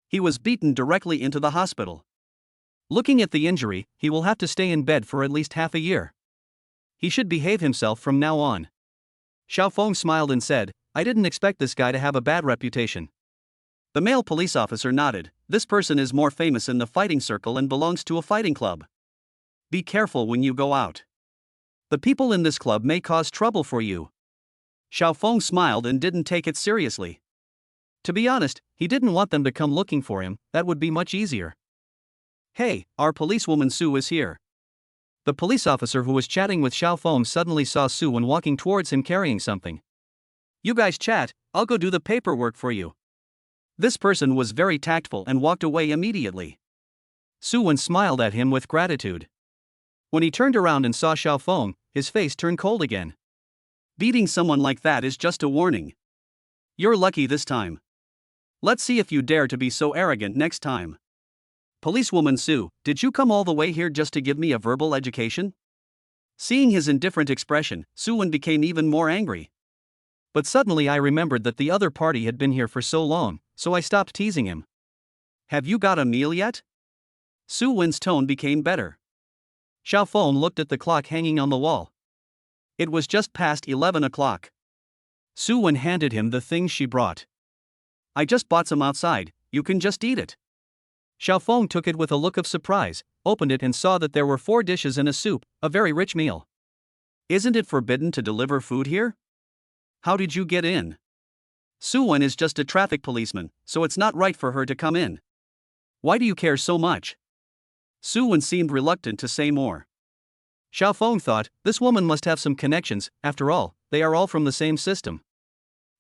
He was beaten directly into the hospital. Looking at the injury, he will have to stay in bed for at least half a year. He should behave himself from now on. Xiaofeng smiled and said, I didn't expect this guy to have a bad reputation. The male police officer nodded. This person is more famous in the fighting circle and belongs to a fighting club. Be careful when you go out. The people in this club may cause trouble for you. Xiaofeng smiled and didn't take it seriously. To be honest, he didn't want them to come looking for him, that would be much easier. Hey, our policewoman Su is here. The police officer who was chatting with Xiaofeng suddenly saw Su Wen walking towards him carrying something. You guys chat, I'll go do the paperwork for you. This person was very tactful and walked away immediately. Su Wen smiled at him with gratitude. When he turned around and saw Xiaofeng, his face turned cold again. Beating someone like that is just a warning. You're lucky this time. Let's see if you dare to be so arrogant next time. Policewoman Su, did you come all the way here just to give me a verbal education? Seeing his indifferent expression, Su Wen became even more angry. But suddenly I remembered that the other party had been here for so long, so I stopped teasing him. Have you got a meal yet? Su Wen's tone became better. Xiaofeng looked at the clock hanging on the wall. It was just past 11 o'clock. Su Wen handed him the things she brought. I just bought some outside, you can just eat it. Xiaofeng took it with a look of surprise, opened it and saw that there were 4 dishes and a soup, a very rich meal. Isn't it forbidden to deliver food here? How did you get in? Su Wen is just a traffic policeman, so it's not right for her to come in. Why do you care so much? Su Wen seemed reluctant to say more. Xiaofeng thought, this woman must have some connections, after all, they are all from the same system.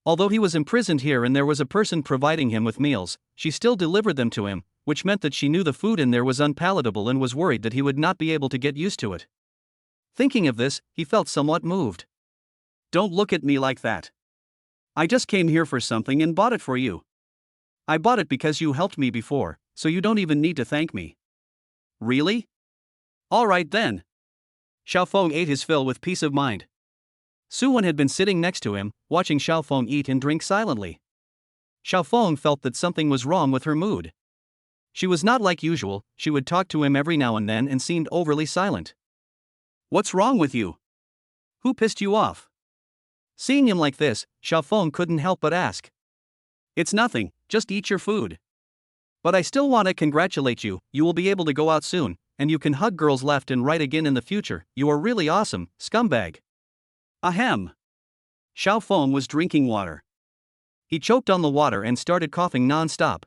Although he was imprisoned here and there was a person providing him with meals, she still delivered them to him, which meant that she knew the food in there was unpalatable and was worried that he would not be able to get used to it. Thinking of this, he felt somewhat moved. Don't look at me like that. I just came here for something and bought it for you. I bought it because you helped me before, so you don't even need to thank me. Really? Alright then. Xiaofeng ate his fill with peace of mind. Suwen had been sitting next to him, watching Xiaofeng eat and drink silently. Xiaofeng felt that something was wrong with her mood. She was not like usual, she would talk to him every now and then and seemed overly silent. What's wrong with you? Who pissed you off? Seeing him like this, Xiaofeng couldn't help but ask. It's nothing, just eat your food. But I still want to congratulate you, you will be able to go out soon, and you can hug girls left and right again in the future, you are really awesome, scumbag. Ahem. Xiaofeng was drinking water. He choked on the water and started coughing non-stop.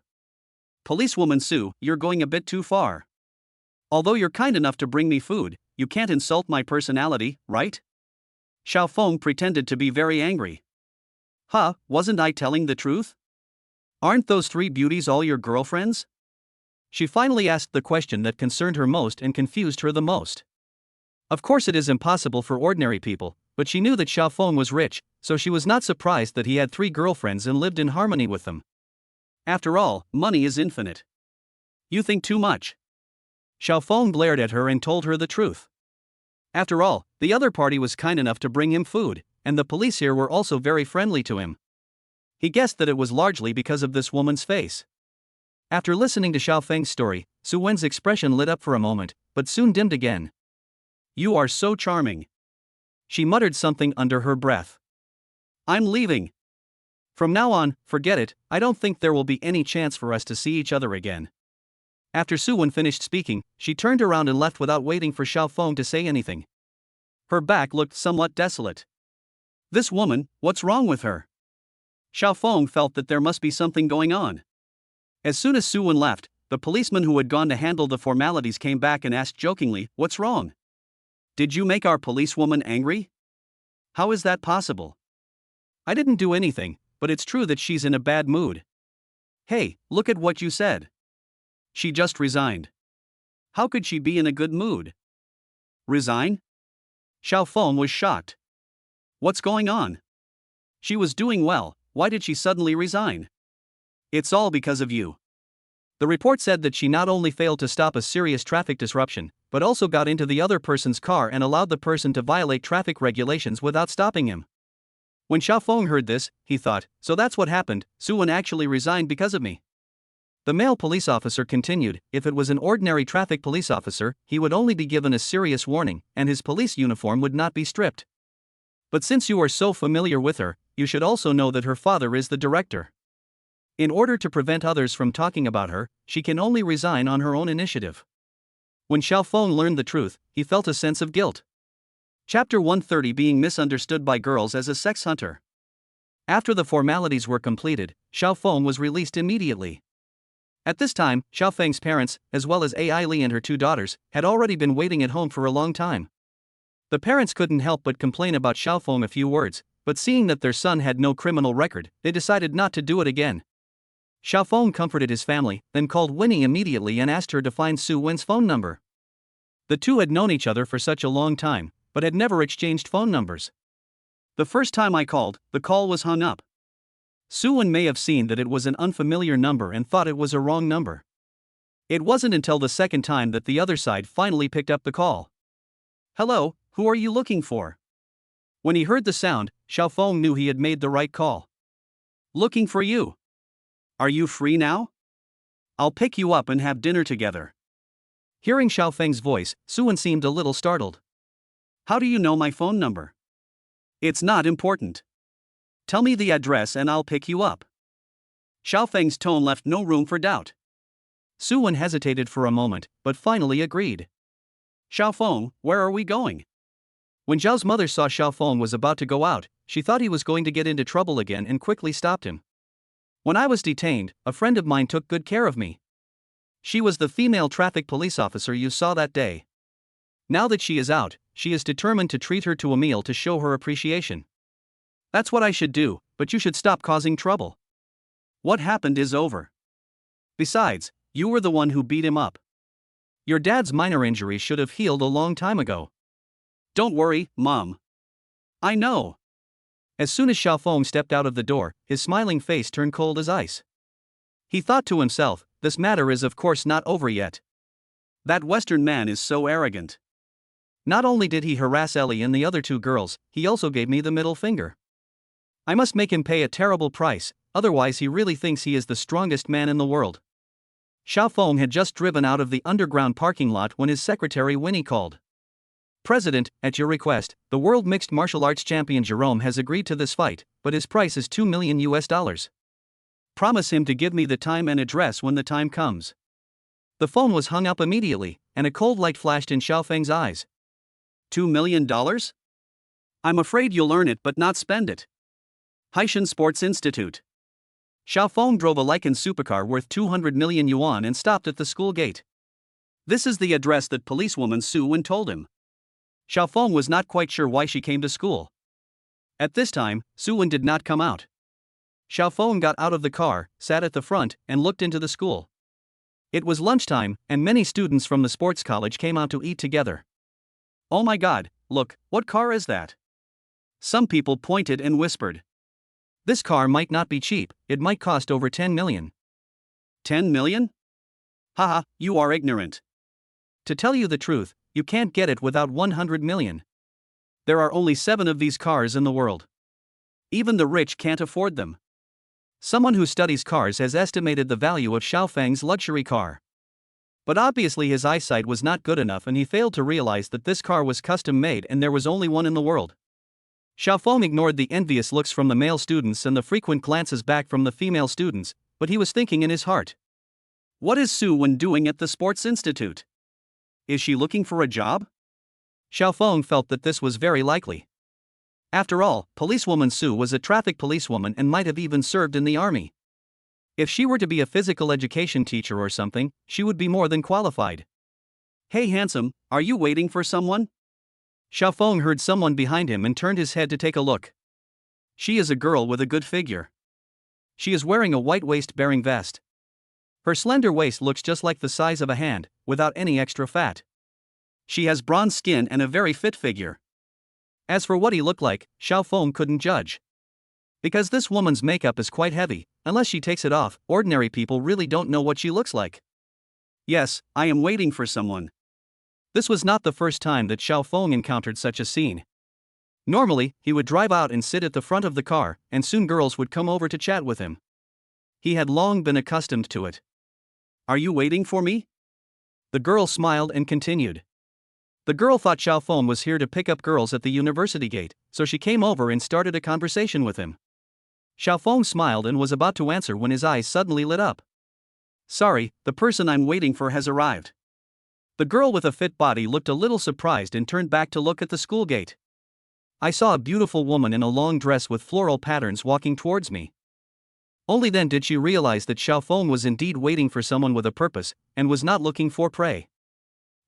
Policewoman Sue, you're going a bit too far. Although you're kind enough to bring me food, you can't insult my personality, right? Xiaofeng pretended to be very angry. Huh, wasn't I telling the truth? Aren't those three beauties all your girlfriends? She finally asked the question that concerned her most and confused her the most. Of course it is impossible for ordinary people, but she knew that Xiaofeng was rich, so she was not surprised that he had 3 girlfriends and lived in harmony with them. After all, money is infinite. You think too much. Xiaofeng glared at her and told her the truth. After all, the other party was kind enough to bring him food, and the police here were also very friendly to him. He guessed that it was largely because of this woman's face. After listening to Xiaofeng's story, Suwen's expression lit up for a moment, but soon dimmed again. You are so charming. She muttered something under her breath. I'm leaving. From now on, forget it, I don't think there will be any chance for us to see each other again. After Suwen finished speaking, she turned around and left without waiting for Xiaofeng to say anything. Her back looked somewhat desolate. This woman, what's wrong with her? Xiaofeng felt that there must be something going on. As soon as Suwen left, the policeman who had gone to handle the formalities came back and asked jokingly, what's wrong? Did you make our policewoman angry? How is that possible? I didn't do anything, but it's true that she's in a bad mood. Hey, look at what you said. She just resigned. How could she be in a good mood? Resign? Xiaofeng was shocked. What's going on? She was doing well, why did she suddenly resign? It's all because of you. The report said that she not only failed to stop a serious traffic disruption, but also got into the other person's car and allowed the person to violate traffic regulations without stopping him. When Xiaofeng heard this, he thought, so that's what happened, Suwen actually resigned because of me. The male police officer continued, if it was an ordinary traffic police officer, he would only be given a serious warning, and his police uniform would not be stripped. But since you are so familiar with her, you should also know that her father is the director. In order to prevent others from talking about her, she can only resign on her own initiative. When Xiaofeng learned the truth, he felt a sense of guilt. Chapter 130 Being misunderstood by girls as a sex hunter. After the formalities were completed, Xiaofeng was released immediately. At this time, Xiaofeng's parents, as well as Ai Li and her 2 daughters, had already been waiting at home for a long time. The parents couldn't help but complain about Xiaofeng a few words, but seeing that their son had no criminal record, they decided not to do it again. Xiaofeng comforted his family, then called Winnie immediately and asked her to find Su Wen's phone number. The two had known each other for such a long time, but had never exchanged phone numbers. The first time I called, the call was hung up. Suwen may have seen that it was an unfamiliar number and thought it was a wrong number. It wasn't until the second time that the other side finally picked up the call. Hello, who are you looking for? When he heard the sound, Xiaofeng knew he had made the right call. Looking for you. Are you free now? I'll pick you up and have dinner together. Hearing Xiaofeng's voice, Suwen seemed a little startled. How do you know my phone number? It's not important. Tell me the address and I'll pick you up. Xiaofeng's tone left no room for doubt. Suwen hesitated for a moment, but finally agreed. Xiaofeng, where are we going? When Zhao's mother saw Xiaofeng was about to go out, she thought he was going to get into trouble again and quickly stopped him. When I was detained, a friend of mine took good care of me. She was the female traffic police officer you saw that day. Now that she is out, she is determined to treat her to a meal to show her appreciation. That's what I should do, but you should stop causing trouble. What happened is over. Besides, you were the one who beat him up. Your dad's minor injury should have healed a long time ago. Don't worry, Mom. I know. As soon as Xiaofeng stepped out of the door, his smiling face turned cold as ice. He thought to himself, this matter is of course not over yet. That Western man is so arrogant. Not only did he harass Ellie and the other two girls, he also gave me the middle finger. I must make him pay a terrible price, otherwise he really thinks he is the strongest man in the world. Xiaofeng had just driven out of the underground parking lot when his secretary Winnie called. President, at your request, the world mixed martial arts champion Jerome has agreed to this fight, but his price is $2 million. Promise him to give me the time and address when the time comes. The phone was hung up immediately, and a cold light flashed in Xiaofeng's eyes. $2 million? I'm afraid you'll earn it but not spend it. Haishan Sports Institute. Xiaofeng drove a Lycan supercar worth 200 million yuan and stopped at the school gate. This is the address that policewoman Su Wen told him. Xiaofeng was not quite sure why she came to school. At this time, Su Wen did not come out. Xiaofeng got out of the car, sat at the front, and looked into the school. It was lunchtime, and many students from the sports college came out to eat together. Oh my god, look, what car is that? Some people pointed and whispered. This car might not be cheap, it might cost over 10 million. 10 million? Haha, you are ignorant. To tell you the truth, you can't get it without 100 million. There are only 7 of these cars in the world. Even the rich can't afford them. Someone who studies cars has estimated the value of Xiaofeng's luxury car. But obviously his eyesight was not good enough and he failed to realize that this car was custom made and there was only one in the world. Xiaofeng ignored the envious looks from the male students and the frequent glances back from the female students, but he was thinking in his heart. What is Su Wen doing at the Sports Institute? Is she looking for a job? Xiaofeng felt that this was very likely. After all, policewoman Su was a traffic policewoman and might have even served in the army. If she were to be a physical education teacher or something, she would be more than qualified. Hey handsome, are you waiting for someone? Xiaofeng heard someone behind him and turned his head to take a look. She is a girl with a good figure. She is wearing a white waist-bearing vest. Her slender waist looks just like the size of a hand, without any extra fat. She has bronze skin and a very fit figure. As for what he looked like, Xiaofeng couldn't judge. Because this woman's makeup is quite heavy, unless she takes it off, ordinary people really don't know what she looks like. Yes, I am waiting for someone. This was not the first time that Xiaofeng encountered such a scene. Normally, he would drive out and sit at the front of the car, and soon girls would come over to chat with him. He had long been accustomed to it. Are you waiting for me? The girl smiled and continued. The girl thought Xiaofeng was here to pick up girls at the university gate, so she came over and started a conversation with him. Xiaofeng smiled and was about to answer when his eyes suddenly lit up. Sorry, the person I'm waiting for has arrived. The girl with a fit body looked a little surprised and turned back to look at the school gate. I saw a beautiful woman in a long dress with floral patterns walking towards me. Only then did she realize that Xiaofeng was indeed waiting for someone with a purpose, and was not looking for prey.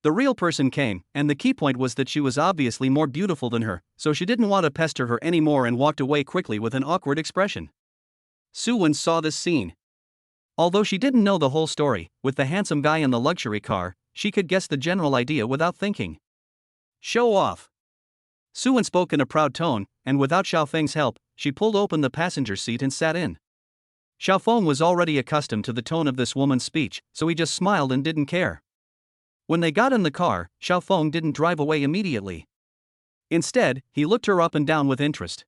The real person came, and the key point was that she was obviously more beautiful than her, so she didn't want to pester her anymore and walked away quickly with an awkward expression. Su Wen saw this scene. Although she didn't know the whole story, with the handsome guy in the luxury car, she could guess the general idea without thinking. Show off. Su Wen spoke in a proud tone, and without Xiaofeng's help, she pulled open the passenger seat and sat in. Xiaofeng was already accustomed to the tone of this woman's speech, so he just smiled and didn't care. When they got in the car, Xiaofeng didn't drive away immediately. Instead, he looked her up and down with interest.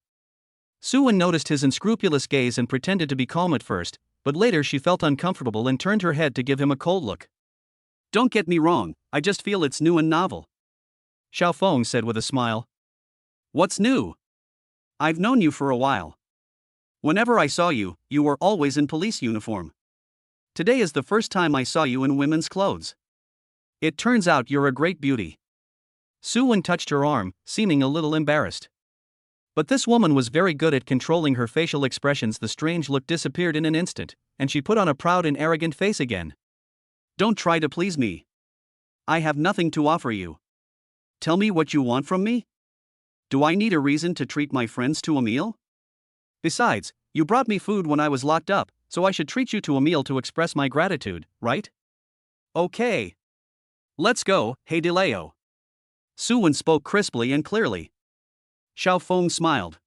Su Wen noticed his unscrupulous gaze and pretended to be calm at first, but later she felt uncomfortable and turned her head to give him a cold look. Don't get me wrong, I just feel it's new and novel. Xiaofeng said with a smile. What's new? I've known you for a while. Whenever I saw you, you were always in police uniform. Today is the first time I saw you in women's clothes. It turns out you're a great beauty. Su Wen touched her arm, seeming a little embarrassed. But this woman was very good at controlling her facial expressions. The strange look disappeared in an instant, and she put on a proud and arrogant face again. Don't try to please me. I have nothing to offer you. Tell me what you want from me? Do I need a reason to treat my friends to a meal? Besides, you brought me food when I was locked up, so I should treat you to a meal to express my gratitude, right? Okay. Let's go, hey DeLeo. Su Wen spoke crisply and clearly. Xiaofeng smiled.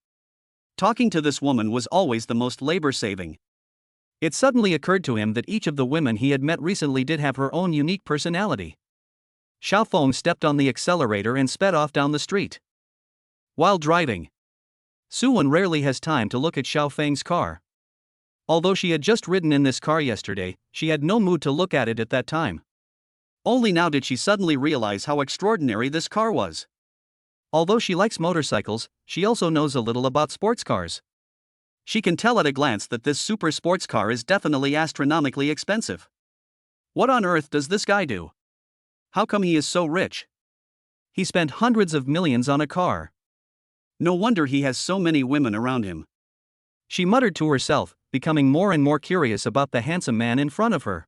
Talking to this woman was always the most labor-saving. It suddenly occurred to him that each of the women he had met recently did have her own unique personality. Xiaofeng stepped on the accelerator and sped off down the street. While driving, Suwon rarely has time to look at Xiaofeng's car. Although she had just ridden in this car yesterday, she had no mood to look at it at that time. Only now did she suddenly realize how extraordinary this car was. Although she likes motorcycles, she also knows a little about sports cars. She can tell at a glance that this super sports car is definitely astronomically expensive. What on earth does this guy do? How come he is so rich? He spent hundreds of millions on a car. No wonder he has so many women around him. She muttered to herself, becoming more and more curious about the handsome man in front of her.